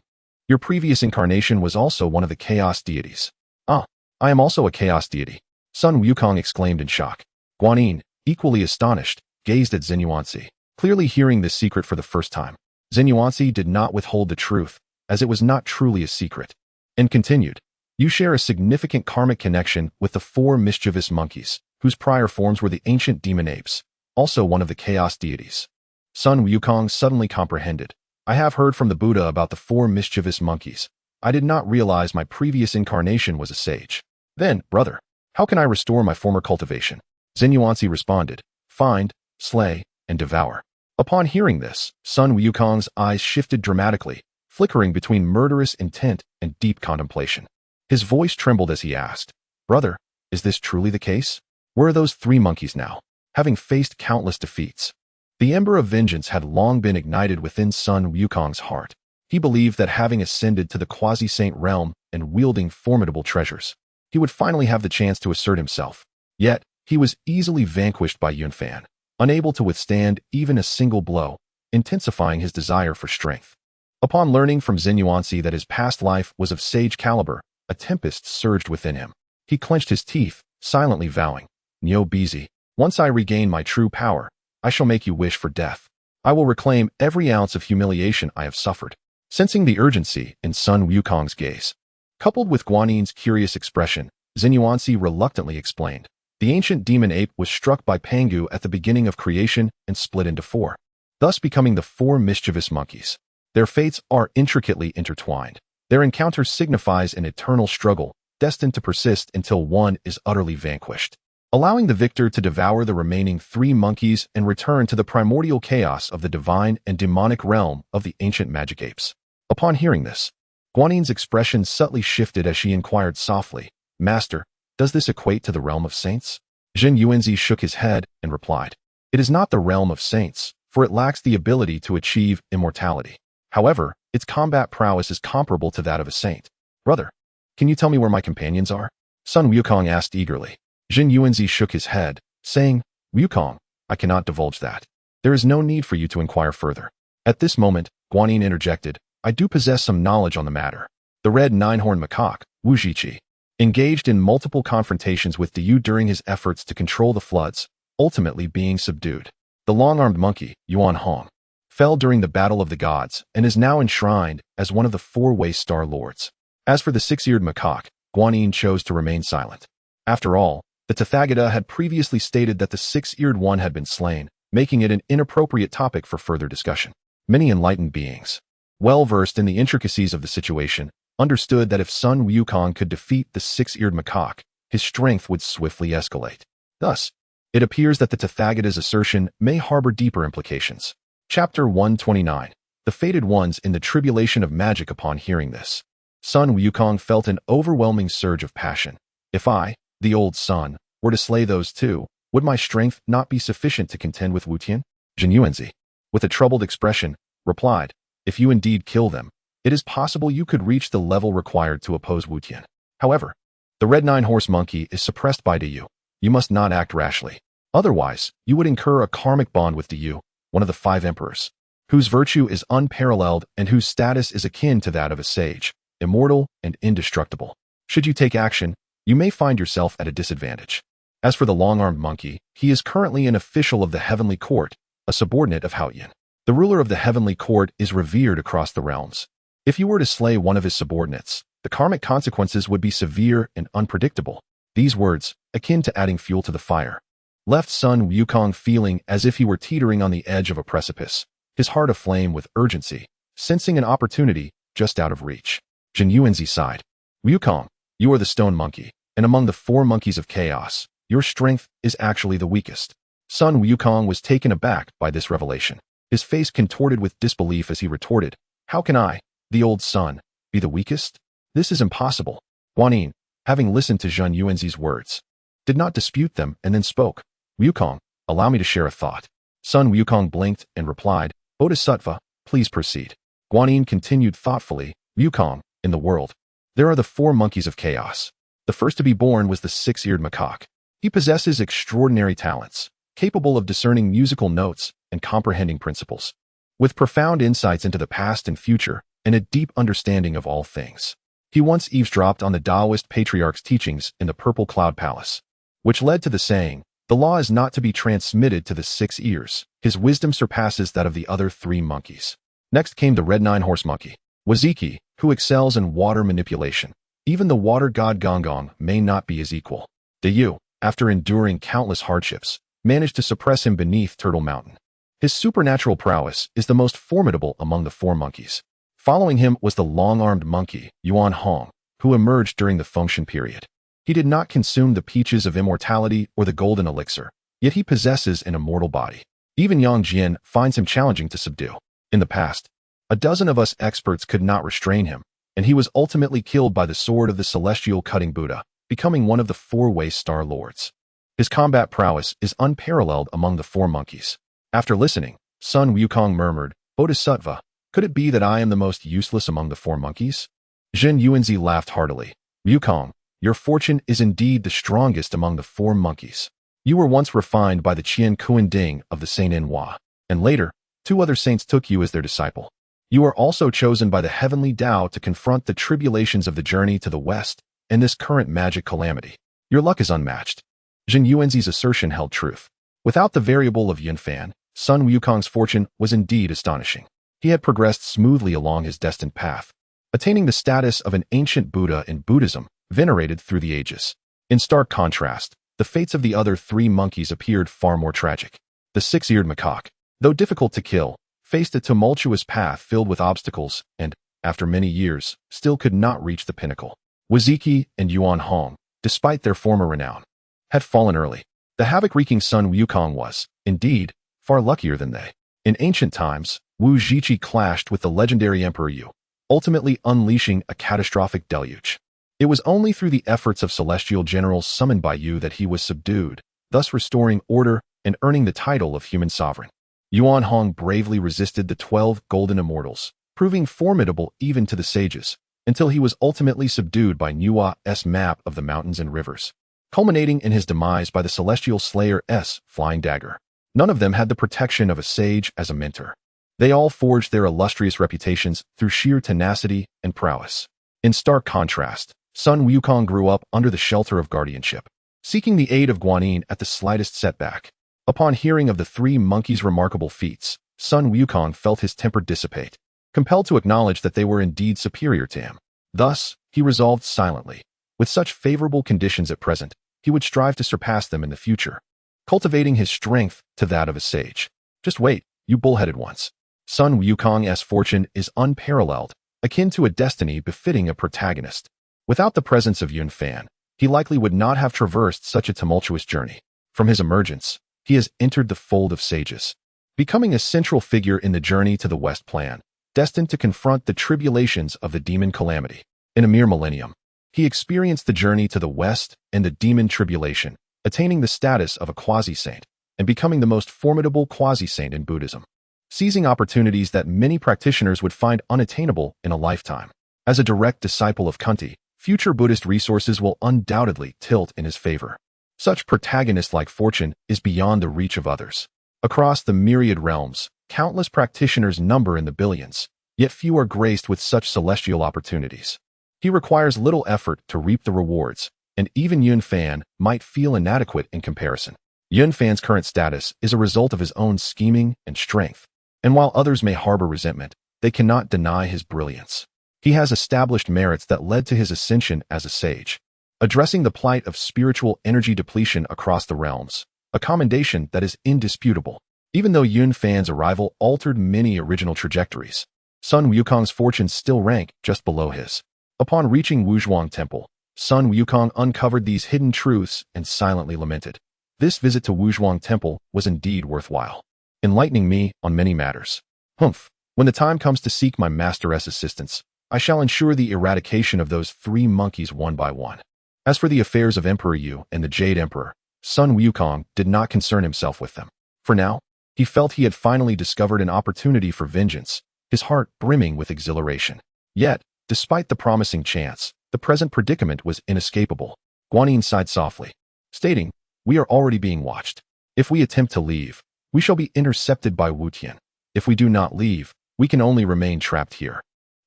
your previous incarnation was also one of the chaos deities." "Ah, I am also a chaos deity," Sun Wukong exclaimed in shock. Guanyin, equally astonished, gazed at Zhenyuanzi, clearly hearing this secret for the first time. Zhenyuanzi did not withhold the truth, as it was not truly a secret, and continued, "You share a significant karmic connection with the 4 mischievous monkeys, whose prior forms were the ancient demon apes, also one of the chaos deities." Sun Wukong suddenly comprehended, "I have heard from the Buddha about the 4 mischievous monkeys. I did not realize my previous incarnation was a sage. Then, brother, how can I restore my former cultivation?" Zhenyuanzi responded, "Find, slay, and devour." Upon hearing this, Sun Wukong's eyes shifted dramatically, flickering between murderous intent and deep contemplation. His voice trembled as he asked, "Brother, is this truly the case? Where are those 3 monkeys now, having faced countless defeats?" The ember of vengeance had long been ignited within Sun Wukong's heart. He believed that having ascended to the quasi-saint realm and wielding formidable treasures, he would finally have the chance to assert himself. Yet, he was easily vanquished by Yunfan, unable to withstand even a single blow, intensifying his desire for strength. Upon learning from Xuanyuanzi that his past life was of sage caliber, a tempest surged within him. He clenched his teeth, silently vowing, "Nyo Bizi, once I regain my true power, I shall make you wish for death. I will reclaim every ounce of humiliation I have suffered." Sensing the urgency in Sun Wukong's gaze, coupled with Guanin's curious expression, Xuanyuanzi reluctantly explained, "The ancient demon ape was struck by Pangu at the beginning of creation and split into four, thus becoming the four mischievous monkeys. Their fates are intricately intertwined. Their encounter signifies an eternal struggle, destined to persist until one is utterly vanquished, allowing the victor to devour the remaining three monkeys and return to the primordial chaos of the divine and demonic realm of the ancient magic apes." Upon hearing this, Guanin's expression subtly shifted as she inquired softly, "Master, does this equate to the realm of saints?" Xuanyuanzi shook his head and replied, "It is not the realm of saints, for it lacks the ability to achieve immortality. However, its combat prowess is comparable to that of a saint. Brother, can you tell me where my companions are?" Sun Wukong asked eagerly. Xuanyuanzi shook his head, saying, "Wukong, I cannot divulge that. There is no need for you to inquire further." At this moment, Guanin interjected, "I do possess some knowledge on the matter. The red nine-horned macaque, Wujiqi, engaged in multiple confrontations with Diyu during his efforts to control the floods, ultimately being subdued. The long-armed monkey, Huanghuang, fell during the Battle of the Gods and is now enshrined as one of the four-way Star Lords. As for the six-eared macaque, Guanin chose to remain silent. After all, the Tathagata had previously stated that the six-eared one had been slain, making it an inappropriate topic for further discussion. Many enlightened beings, well-versed in the intricacies of the situation, understood that if Sun Wukong could defeat the six-eared macaque, his strength would swiftly escalate. Thus, it appears that the Tathagata's assertion may harbor deeper implications. Chapter 129. The Fated Ones in the Tribulation of Magic. Upon hearing this, Sun Wukong felt an overwhelming surge of passion. "If I, the old sun, were to slay those two, would my strength not be sufficient to contend with Wutian?" Xuanyuanzi, with a troubled expression, replied, "If you indeed kill them, it is possible you could reach the level required to oppose Wutian. However, the red nine-horse monkey is suppressed by Diyu. You must not act rashly. Otherwise, you would incur a karmic bond with Diyu, one of the five emperors, whose virtue is unparalleled and whose status is akin to that of a sage, immortal and indestructible. Should you take action, you may find yourself at a disadvantage. As for the long-armed monkey, he is currently an official of the Heavenly Court, a subordinate of Haoyan. The ruler of the Heavenly Court is revered across the realms. If you were to slay one of his subordinates, the karmic consequences would be severe and unpredictable." These words, akin to adding fuel to the fire, left Sun Wukong feeling as if he were teetering on the edge of a precipice, his heart aflame with urgency, sensing an opportunity just out of reach. Xuanyuanzi sighed. "Wukong, you are the stone monkey, and among the four monkeys of chaos, your strength is actually the weakest." Sun Wukong was taken aback by this revelation. His face contorted with disbelief as he retorted, "How can I, the old sun, be the weakest? This is impossible." Guanin, having listened to Xuanyuanzi's words, did not dispute them and then spoke. "Wukong, allow me to share a thought." Sun Wukong blinked and replied, "Bodhisattva, please proceed." Guanin continued thoughtfully, "Wukong, in the world, there are the four monkeys of chaos. The first to be born was the six-eared macaque. He possesses extraordinary talents, capable of discerning musical notes and comprehending principles, with profound insights into the past and future and a deep understanding of all things. He once eavesdropped on the Taoist patriarch's teachings in the Purple Cloud Palace, which led to the saying, 'The law is not to be transmitted to the 6 ears.' His wisdom surpasses that of the other 3 monkeys. Next came the red nine-horse monkey, Wujiqi, who excels in water manipulation. Even the water god Huanghuang may not be his equal. Diyu, after enduring countless hardships, managed to suppress him beneath Turtle Mountain. His supernatural prowess is the most formidable among the 4 monkeys. Following him was the long-armed monkey, Huanghuang, who emerged during the Fengshen period. He did not consume the peaches of immortality or the golden elixir, yet he possesses an immortal body. Even Yang Jian finds him challenging to subdue. In the past, a dozen of us experts could not restrain him, and he was ultimately killed by the sword of the celestial cutting Buddha, becoming one of the 4-way Star Lords. His combat prowess is unparalleled among the 4 monkeys. After listening, Sun Wukong murmured, "Bodhisattva, Could it be that I am the most useless among the four monkeys? Jin Yuanzi laughed heartily. Wukong, your fortune is indeed the strongest among the four monkeys. You were once refined by the Qian Kuan Ding of the Saint Inhua, and later, 2 other saints took you as their disciple. You are also chosen by the heavenly Tao to confront the tribulations of the journey to the west and this current magic calamity. Your luck is unmatched. Jin Yuanzi's assertion held truth. Without the variable of Yunfan, Sun Wukong's fortune was indeed astonishing. He had progressed smoothly along his destined path, attaining the status of an ancient Buddha in Buddhism, venerated through the ages. In stark contrast, the fates of the other 3 monkeys appeared far more tragic. The 6-eared macaque, though difficult to kill, faced a tumultuous path filled with obstacles and, after many years, still could not reach the pinnacle. Wuziki and Huanghuang, despite their former renown, had fallen early. The havoc-wreaking Sun Wukong was, indeed, far luckier than they. In ancient times, Wu Zhiqi clashed with the legendary Emperor Yu, ultimately unleashing a catastrophic deluge. It was only through the efforts of celestial generals summoned by Yu that he was subdued, thus restoring order and earning the title of human sovereign. Huanghuang bravely resisted the 12 golden immortals, proving formidable even to the sages, until he was ultimately subdued by Nua's map of the mountains and rivers, culminating in his demise by the celestial slayer's flying dagger. None of them had the protection of a sage as a mentor. They all forged their illustrious reputations through sheer tenacity and prowess. In stark contrast, Sun Wukong grew up under the shelter of guardianship, seeking the aid of Guanyin at the slightest setback. Upon hearing of the 3 monkeys' remarkable feats, Sun Wukong felt his temper dissipate, compelled to acknowledge that they were indeed superior to him. Thus, he resolved silently. With such favorable conditions at present, he would strive to surpass them in the future, cultivating his strength to that of a sage. Just wait, you bullheaded ones. Sun Wukong's fortune is unparalleled, akin to a destiny befitting a protagonist. Without the presence of Yunfan, he likely would not have traversed such a tumultuous journey. From his emergence, he has entered the fold of sages, becoming a central figure in the journey to the West plan, destined to confront the tribulations of the demon calamity. In a mere millennium, he experienced the journey to the West and the demon tribulation, attaining the status of a quasi-saint and becoming the most formidable quasi-saint in Buddhism, seizing opportunities that many practitioners would find unattainable in a lifetime. As a direct disciple of Kunti, future Buddhist resources will undoubtedly tilt in his favor. Such protagonist-like fortune is beyond the reach of others. Across the myriad realms, countless practitioners number in the billions, yet few are graced with such celestial opportunities. He requires little effort to reap the rewards, and even Yunfan might feel inadequate in comparison. Yunfan's current status is a result of his own scheming and strength, and while others may harbor resentment, they cannot deny his brilliance. He has established merits that led to his ascension as a sage, addressing the plight of spiritual energy depletion across the realms, a commendation that is indisputable. Even though Yunfan's arrival altered many original trajectories, Sun Wukong's fortunes still rank just below his. Upon reaching Huanghuang Temple, Sun Wukong uncovered these hidden truths and silently lamented. This visit to Huanghuang Temple was indeed worthwhile, enlightening me on many matters. When the time comes to seek my master's assistance, I shall ensure the eradication of those 3 monkeys one by one. As for the affairs of Emperor Yu and the Jade Emperor, Sun Wukong did not concern himself with them. For now, he felt he had finally discovered an opportunity for vengeance, his heart brimming with exhilaration. Yet, despite the promising chance, the present predicament was inescapable. Guanyin sighed softly, stating, "We are already being watched. If we attempt to leave, we shall be intercepted by Wu Tian. If we do not leave, we can only remain trapped here.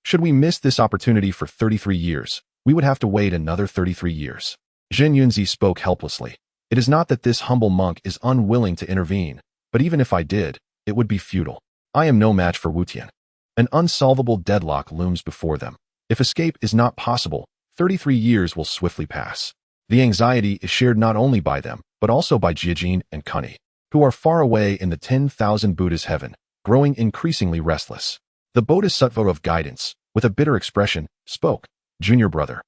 Should we miss this opportunity for 33 years, we would have to wait another 33 years. Jin Yunzi spoke helplessly. It is not that this humble monk is unwilling to intervene, but even if I did, it would be futile. I am no match for Wu Tian. An unsolvable deadlock looms before them. If escape is not possible, 33 years will swiftly pass. The anxiety is shared not only by them, but also by Jiajin and Kunti, who are far away in the 10,000 Buddhas' heaven, growing increasingly restless. The Bodhisattva of guidance, with a bitter expression, spoke, "Junior brother,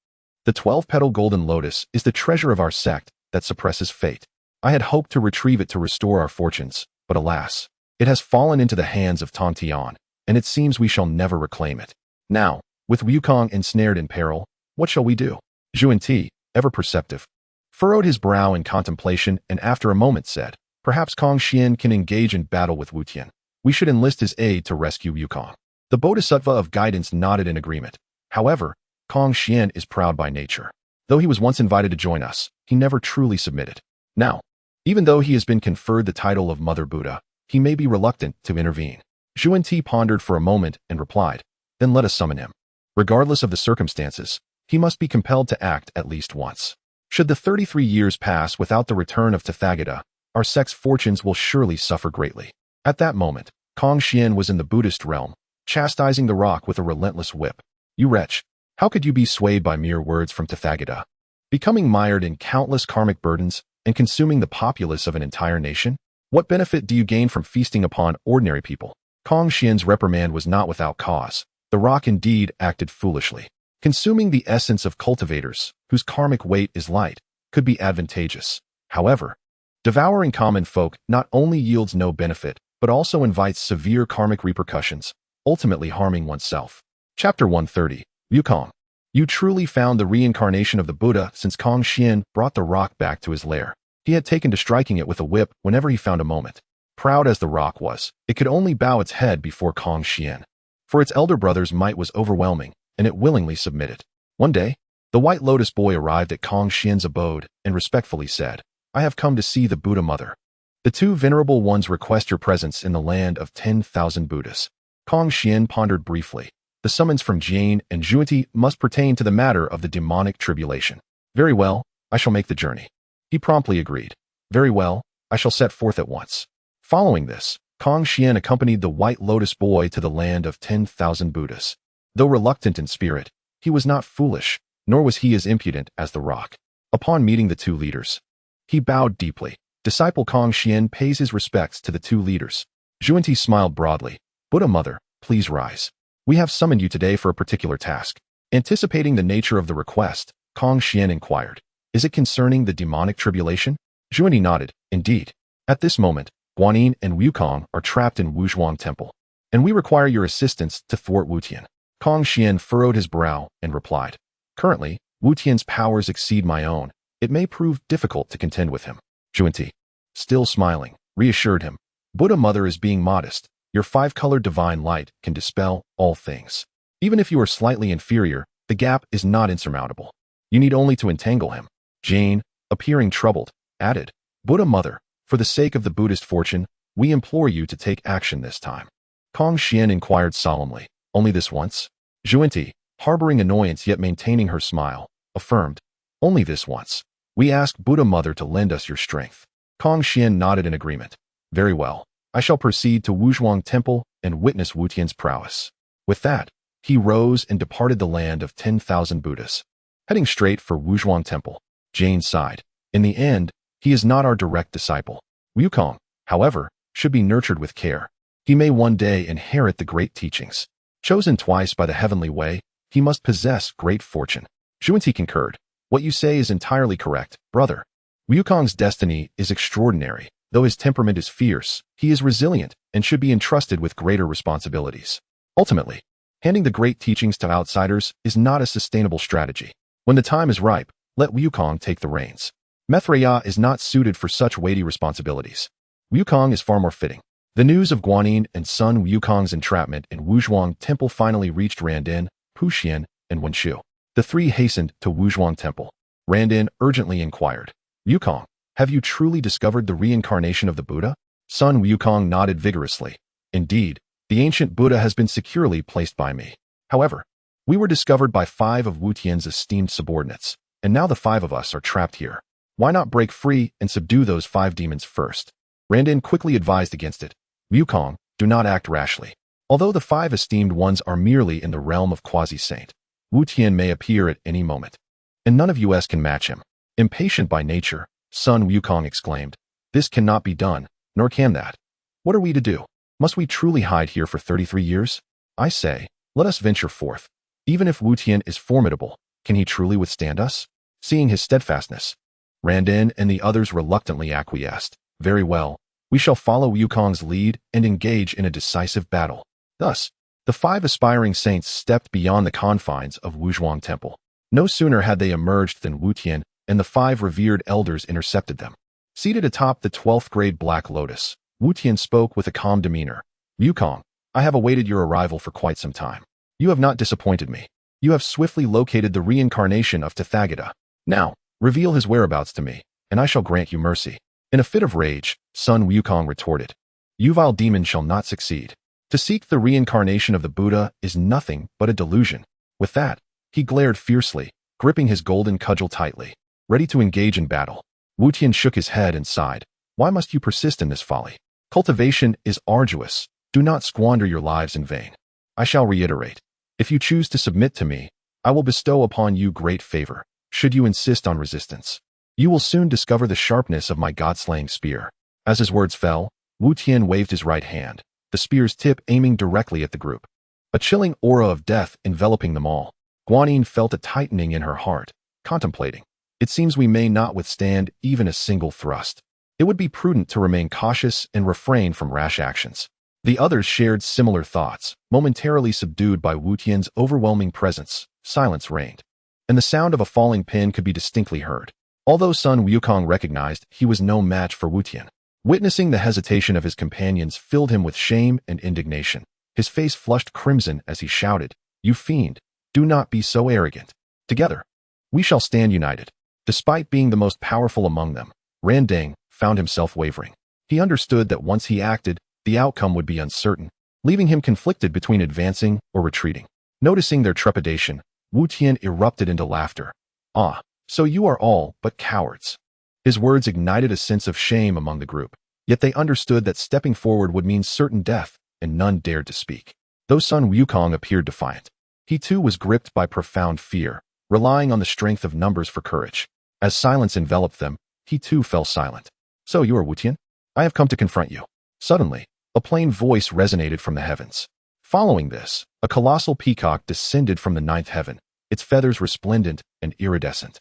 the 12-petal golden lotus is the treasure of our sect that suppresses fate. I had hoped to retrieve it to restore our fortunes, but alas, it has fallen into the hands of Tong Tian, and it seems we shall never reclaim it. Now, with Wukong ensnared in peril, what shall we do?" Zhuan Ti, ever perceptive, furrowed his brow in contemplation and after a moment said, "Perhaps Kong Xian can engage in battle with Wu Tian. We should enlist his aid to rescue Wukong." The Bodhisattva of guidance nodded in agreement. However, Kong Xian is proud by nature. Though he was once invited to join us, he never truly submitted. Now, even though he has been conferred the title of Mother Buddha, he may be reluctant to intervene. Zhuan pondered for a moment and replied, then let us summon him. Regardless of the circumstances, he must be compelled to act at least once. Should the 33 years pass without the return of Tathagata, our sect's fortunes will surely suffer greatly. At that moment, Kong Xian was in the Buddhist realm, chastising the rock with a relentless whip. You wretch, how could you be swayed by mere words from Tathagata? Becoming mired in countless karmic burdens and consuming the populace of an entire nation? What benefit do you gain from feasting upon ordinary people? Kong Xian's reprimand was not without cause. The rock indeed acted foolishly. Consuming the essence of cultivators, whose karmic weight is light, could be advantageous. However, devouring common folk not only yields no benefit, but also invites severe karmic repercussions, ultimately harming oneself. Chapter 130, Wukong. You truly found the reincarnation of the Buddha, since Kong Xian brought the rock back to his lair. He had taken to striking it with a whip whenever he found a moment. Proud as the rock was, it could only bow its head before Kong Xian. For its elder brother's might was overwhelming, and it willingly submitted. One day, the White Lotus boy arrived at Kong Xian's abode and respectfully said, I have come to see the Buddha Mother. The two venerable ones request your presence in the land of 10,000 Buddhas. Kong Xian pondered briefly. The summons from Jane and Zhuan must pertain to the matter of the demonic tribulation. Very well, I shall make the journey. He promptly agreed. Very well, I shall set forth at once. Following this, Kong Xian accompanied the White Lotus boy to the land of 10,000 Buddhas. Though reluctant in spirit, he was not foolish, nor was he as impudent as the rock. Upon meeting the two leaders, he bowed deeply. Disciple Kong Xian pays his respects to the two leaders. Zhuan smiled broadly. Buddha Mother, please rise. We have summoned you today for a particular task. Anticipating the nature of the request, Kong Xian inquired, is it concerning the demonic tribulation? Zhuan nodded, indeed. At this moment, Guanyin and Wukong are trapped in Huanghuang Temple, and we require your assistance to thwart Wutian. Kong Xian furrowed his brow and replied, currently, Wutian's powers exceed my own. It may prove difficult to contend with him. Zhuan, still smiling, reassured him, Buddha Mother is being modest. Your five-colored divine light can dispel all things. Even if you are slightly inferior, the gap is not insurmountable. You need only to entangle him. Jane, appearing troubled, added, Buddha Mother, for the sake of the Buddhist fortune, we implore you to take action this time. Kong Xian inquired solemnly, only this once? Zhuan, harboring annoyance yet maintaining her smile, affirmed, only this once. We ask Buddha Mother to lend us your strength. Kong Xian nodded in agreement. Very well. I shall proceed to Huanghuang Temple and witness Wutian's prowess. With that, he rose and departed the land of 10,000 Buddhas. Heading straight for Huanghuang Temple, Jane sighed. In the end, he is not our direct disciple. Wukong, however, should be nurtured with care. He may one day inherit the great teachings. Chosen twice by the heavenly way, he must possess great fortune. Zhuan concurred. What you say is entirely correct, brother. Wukong's destiny is extraordinary. Though his temperament is fierce, he is resilient and should be entrusted with greater responsibilities. Ultimately, handing the great teachings to outsiders is not a sustainable strategy. When the time is ripe, let Wukong take the reins. Maitreya is not suited for such weighty responsibilities. Wukong is far more fitting. The news of Guanyin and Sun Wukong's entrapment in Huanghuang Temple finally reached Randin, Puxian, and Wenshu. The three hastened to Huanghuang Temple. Randin urgently inquired, Wukong, have you truly discovered the reincarnation of the Buddha? Sun Wukong nodded vigorously. Indeed, the ancient Buddha has been securely placed by me. However, we were discovered by 5 of Wutian's esteemed subordinates, and now the 5 of us are trapped here. Why not break free and subdue those 5 demons first? Randin quickly advised against it. Wukong, do not act rashly. Although the 5 esteemed ones are merely in the realm of quasi-saint, Wutian may appear at any moment, and none of us can match him. Impatient by nature, Sun Wukong exclaimed, this cannot be done, nor can that. What are we to do? Must we truly hide here for 33 years? I say, let us venture forth. Even if Wutian is formidable, can he truly withstand us? Seeing his steadfastness, Randin and the others reluctantly acquiesced. Very well, we shall follow Wukong's lead and engage in a decisive battle. Thus, the 5 aspiring saints stepped beyond the confines of Huanghuang Temple. No sooner had they emerged than Wutian and the 5 revered elders intercepted them. Seated atop the 12th grade Black Lotus, Wutian spoke with a calm demeanor. Wukong, I have awaited your arrival for quite some time. You have not disappointed me. You have swiftly located the reincarnation of Tathagata. Now, reveal his whereabouts to me, and I shall grant you mercy." In a fit of rage, Sun Wukong retorted, "You vile demon shall not succeed. To seek the reincarnation of the Buddha is nothing but a delusion." With that, he glared fiercely, gripping his golden cudgel tightly, ready to engage in battle. Wu Tian shook his head and sighed. "Why must you persist in this folly? Cultivation is arduous. Do not squander your lives in vain. I shall reiterate. If you choose to submit to me, I will bestow upon you great favor. Should you insist on resistance, you will soon discover the sharpness of my god-slaying spear." As his words fell, Wu Tian waved his right hand, the spear's tip aiming directly at the group. A chilling aura of death enveloping them all. Guanyin felt a tightening in her heart, contemplating. It seems we may not withstand even a single thrust. It would be prudent to remain cautious and refrain from rash actions. The others shared similar thoughts. Momentarily subdued by Wu Tian's overwhelming presence, silence reigned, and the sound of a falling pin could be distinctly heard. Although Sun Wukong recognized he was no match for Wu Tian, witnessing the hesitation of his companions filled him with shame and indignation. His face flushed crimson as he shouted, "You fiend, do not be so arrogant. Together, we shall stand united." Despite being the most powerful among them, Randang found himself wavering. He understood that once he acted, the outcome would be uncertain, leaving him conflicted between advancing or retreating. Noticing their trepidation, Wu Tian erupted into laughter. "Ah, so you are all but cowards." His words ignited a sense of shame among the group, yet they understood that stepping forward would mean certain death, and none dared to speak. Though Sun Wukong appeared defiant, he too was gripped by profound fear, relying on the strength of numbers for courage. As silence enveloped them, he too fell silent. "So you are Wu Tian? I have come to confront you." Suddenly, a plain voice resonated from the heavens. Following this, a colossal peacock descended from the ninth heaven, its feathers resplendent and iridescent,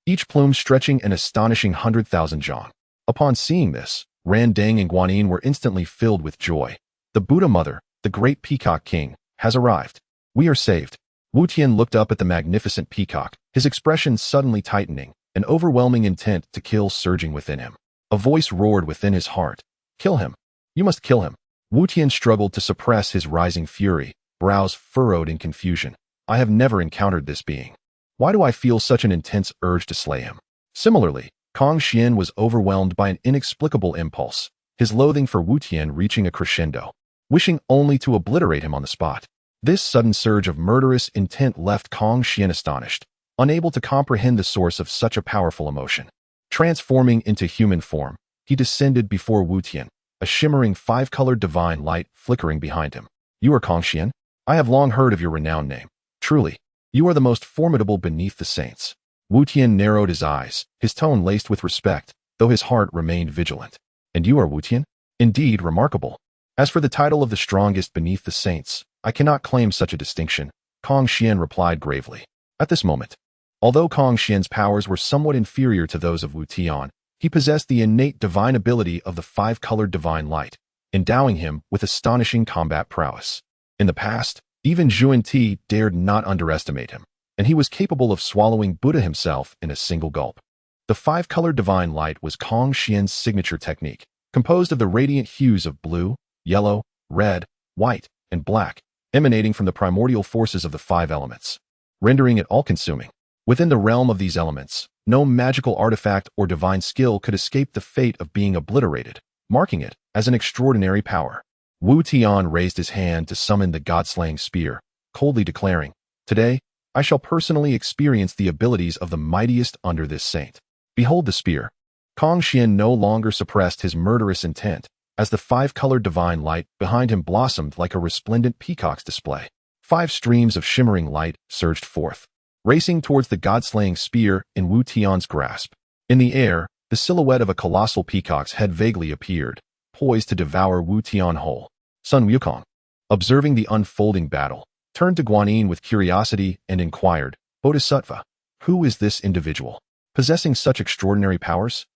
each plume stretching an astonishing 100,000 zhang. Upon seeing this, Randang and Guanyin were instantly filled with joy. "The Buddha Mother, the great Peacock King, has arrived. We are saved." Wu Tian looked up at the magnificent peacock, his expression suddenly tightening, an overwhelming intent to kill surging within him. A voice roared within his heart, "Kill him. You must kill him." Wu Tian struggled to suppress his rising fury, brows furrowed in confusion. "I have never encountered this being. Why do I feel such an intense urge to slay him?" Similarly, Kong Xian was overwhelmed by an inexplicable impulse, his loathing for Wu Tian reaching a crescendo, wishing only to obliterate him on the spot. This sudden surge of murderous intent left Kong Xian astonished, unable to comprehend the source of such a powerful emotion. Transforming into human form, he descended before Wu Tian, a shimmering five-colored divine light flickering behind him. "You are Kong Xian? I have long heard of your renowned name. Truly, you are the most formidable beneath the saints." Wu Tian narrowed his eyes, his tone laced with respect, though his heart remained vigilant. "And you are Wu Tian? Indeed remarkable. As for the title of the strongest beneath the saints, I cannot claim such a distinction," Kong Xian replied gravely. At this moment, although Kong Xian's powers were somewhat inferior to those of Wu Tian, he possessed the innate divine ability of the five-colored divine light, endowing him with astonishing combat prowess. In the past, even Zhuan Ti dared not underestimate him, and he was capable of swallowing Buddha himself in a single gulp. The five-colored divine light was Kong Xian's signature technique, composed of the radiant hues of blue, yellow, red, white, and black, emanating from the primordial forces of the five elements, rendering it all-consuming. Within the realm of these elements, no magical artifact or divine skill could escape the fate of being obliterated, marking it as an extraordinary power. Wu Tian raised his hand to summon the god-slaying spear, coldly declaring, "Today, I shall personally experience the abilities of the mightiest under this saint." Behold the spear. Kong Xian no longer suppressed his murderous intent, as the five-colored divine light behind him blossomed like a resplendent peacock's display. 5 streams of shimmering light surged forth, racing towards the god-slaying spear in Wu Tian's grasp. In the air, the silhouette of a colossal peacock's head vaguely appeared, poised to devour Wu Tian whole. Sun Wukong, observing the unfolding battle, turned to Guanyin with curiosity and inquired, "Bodhisattva, who is this individual, possessing such extraordinary powers?"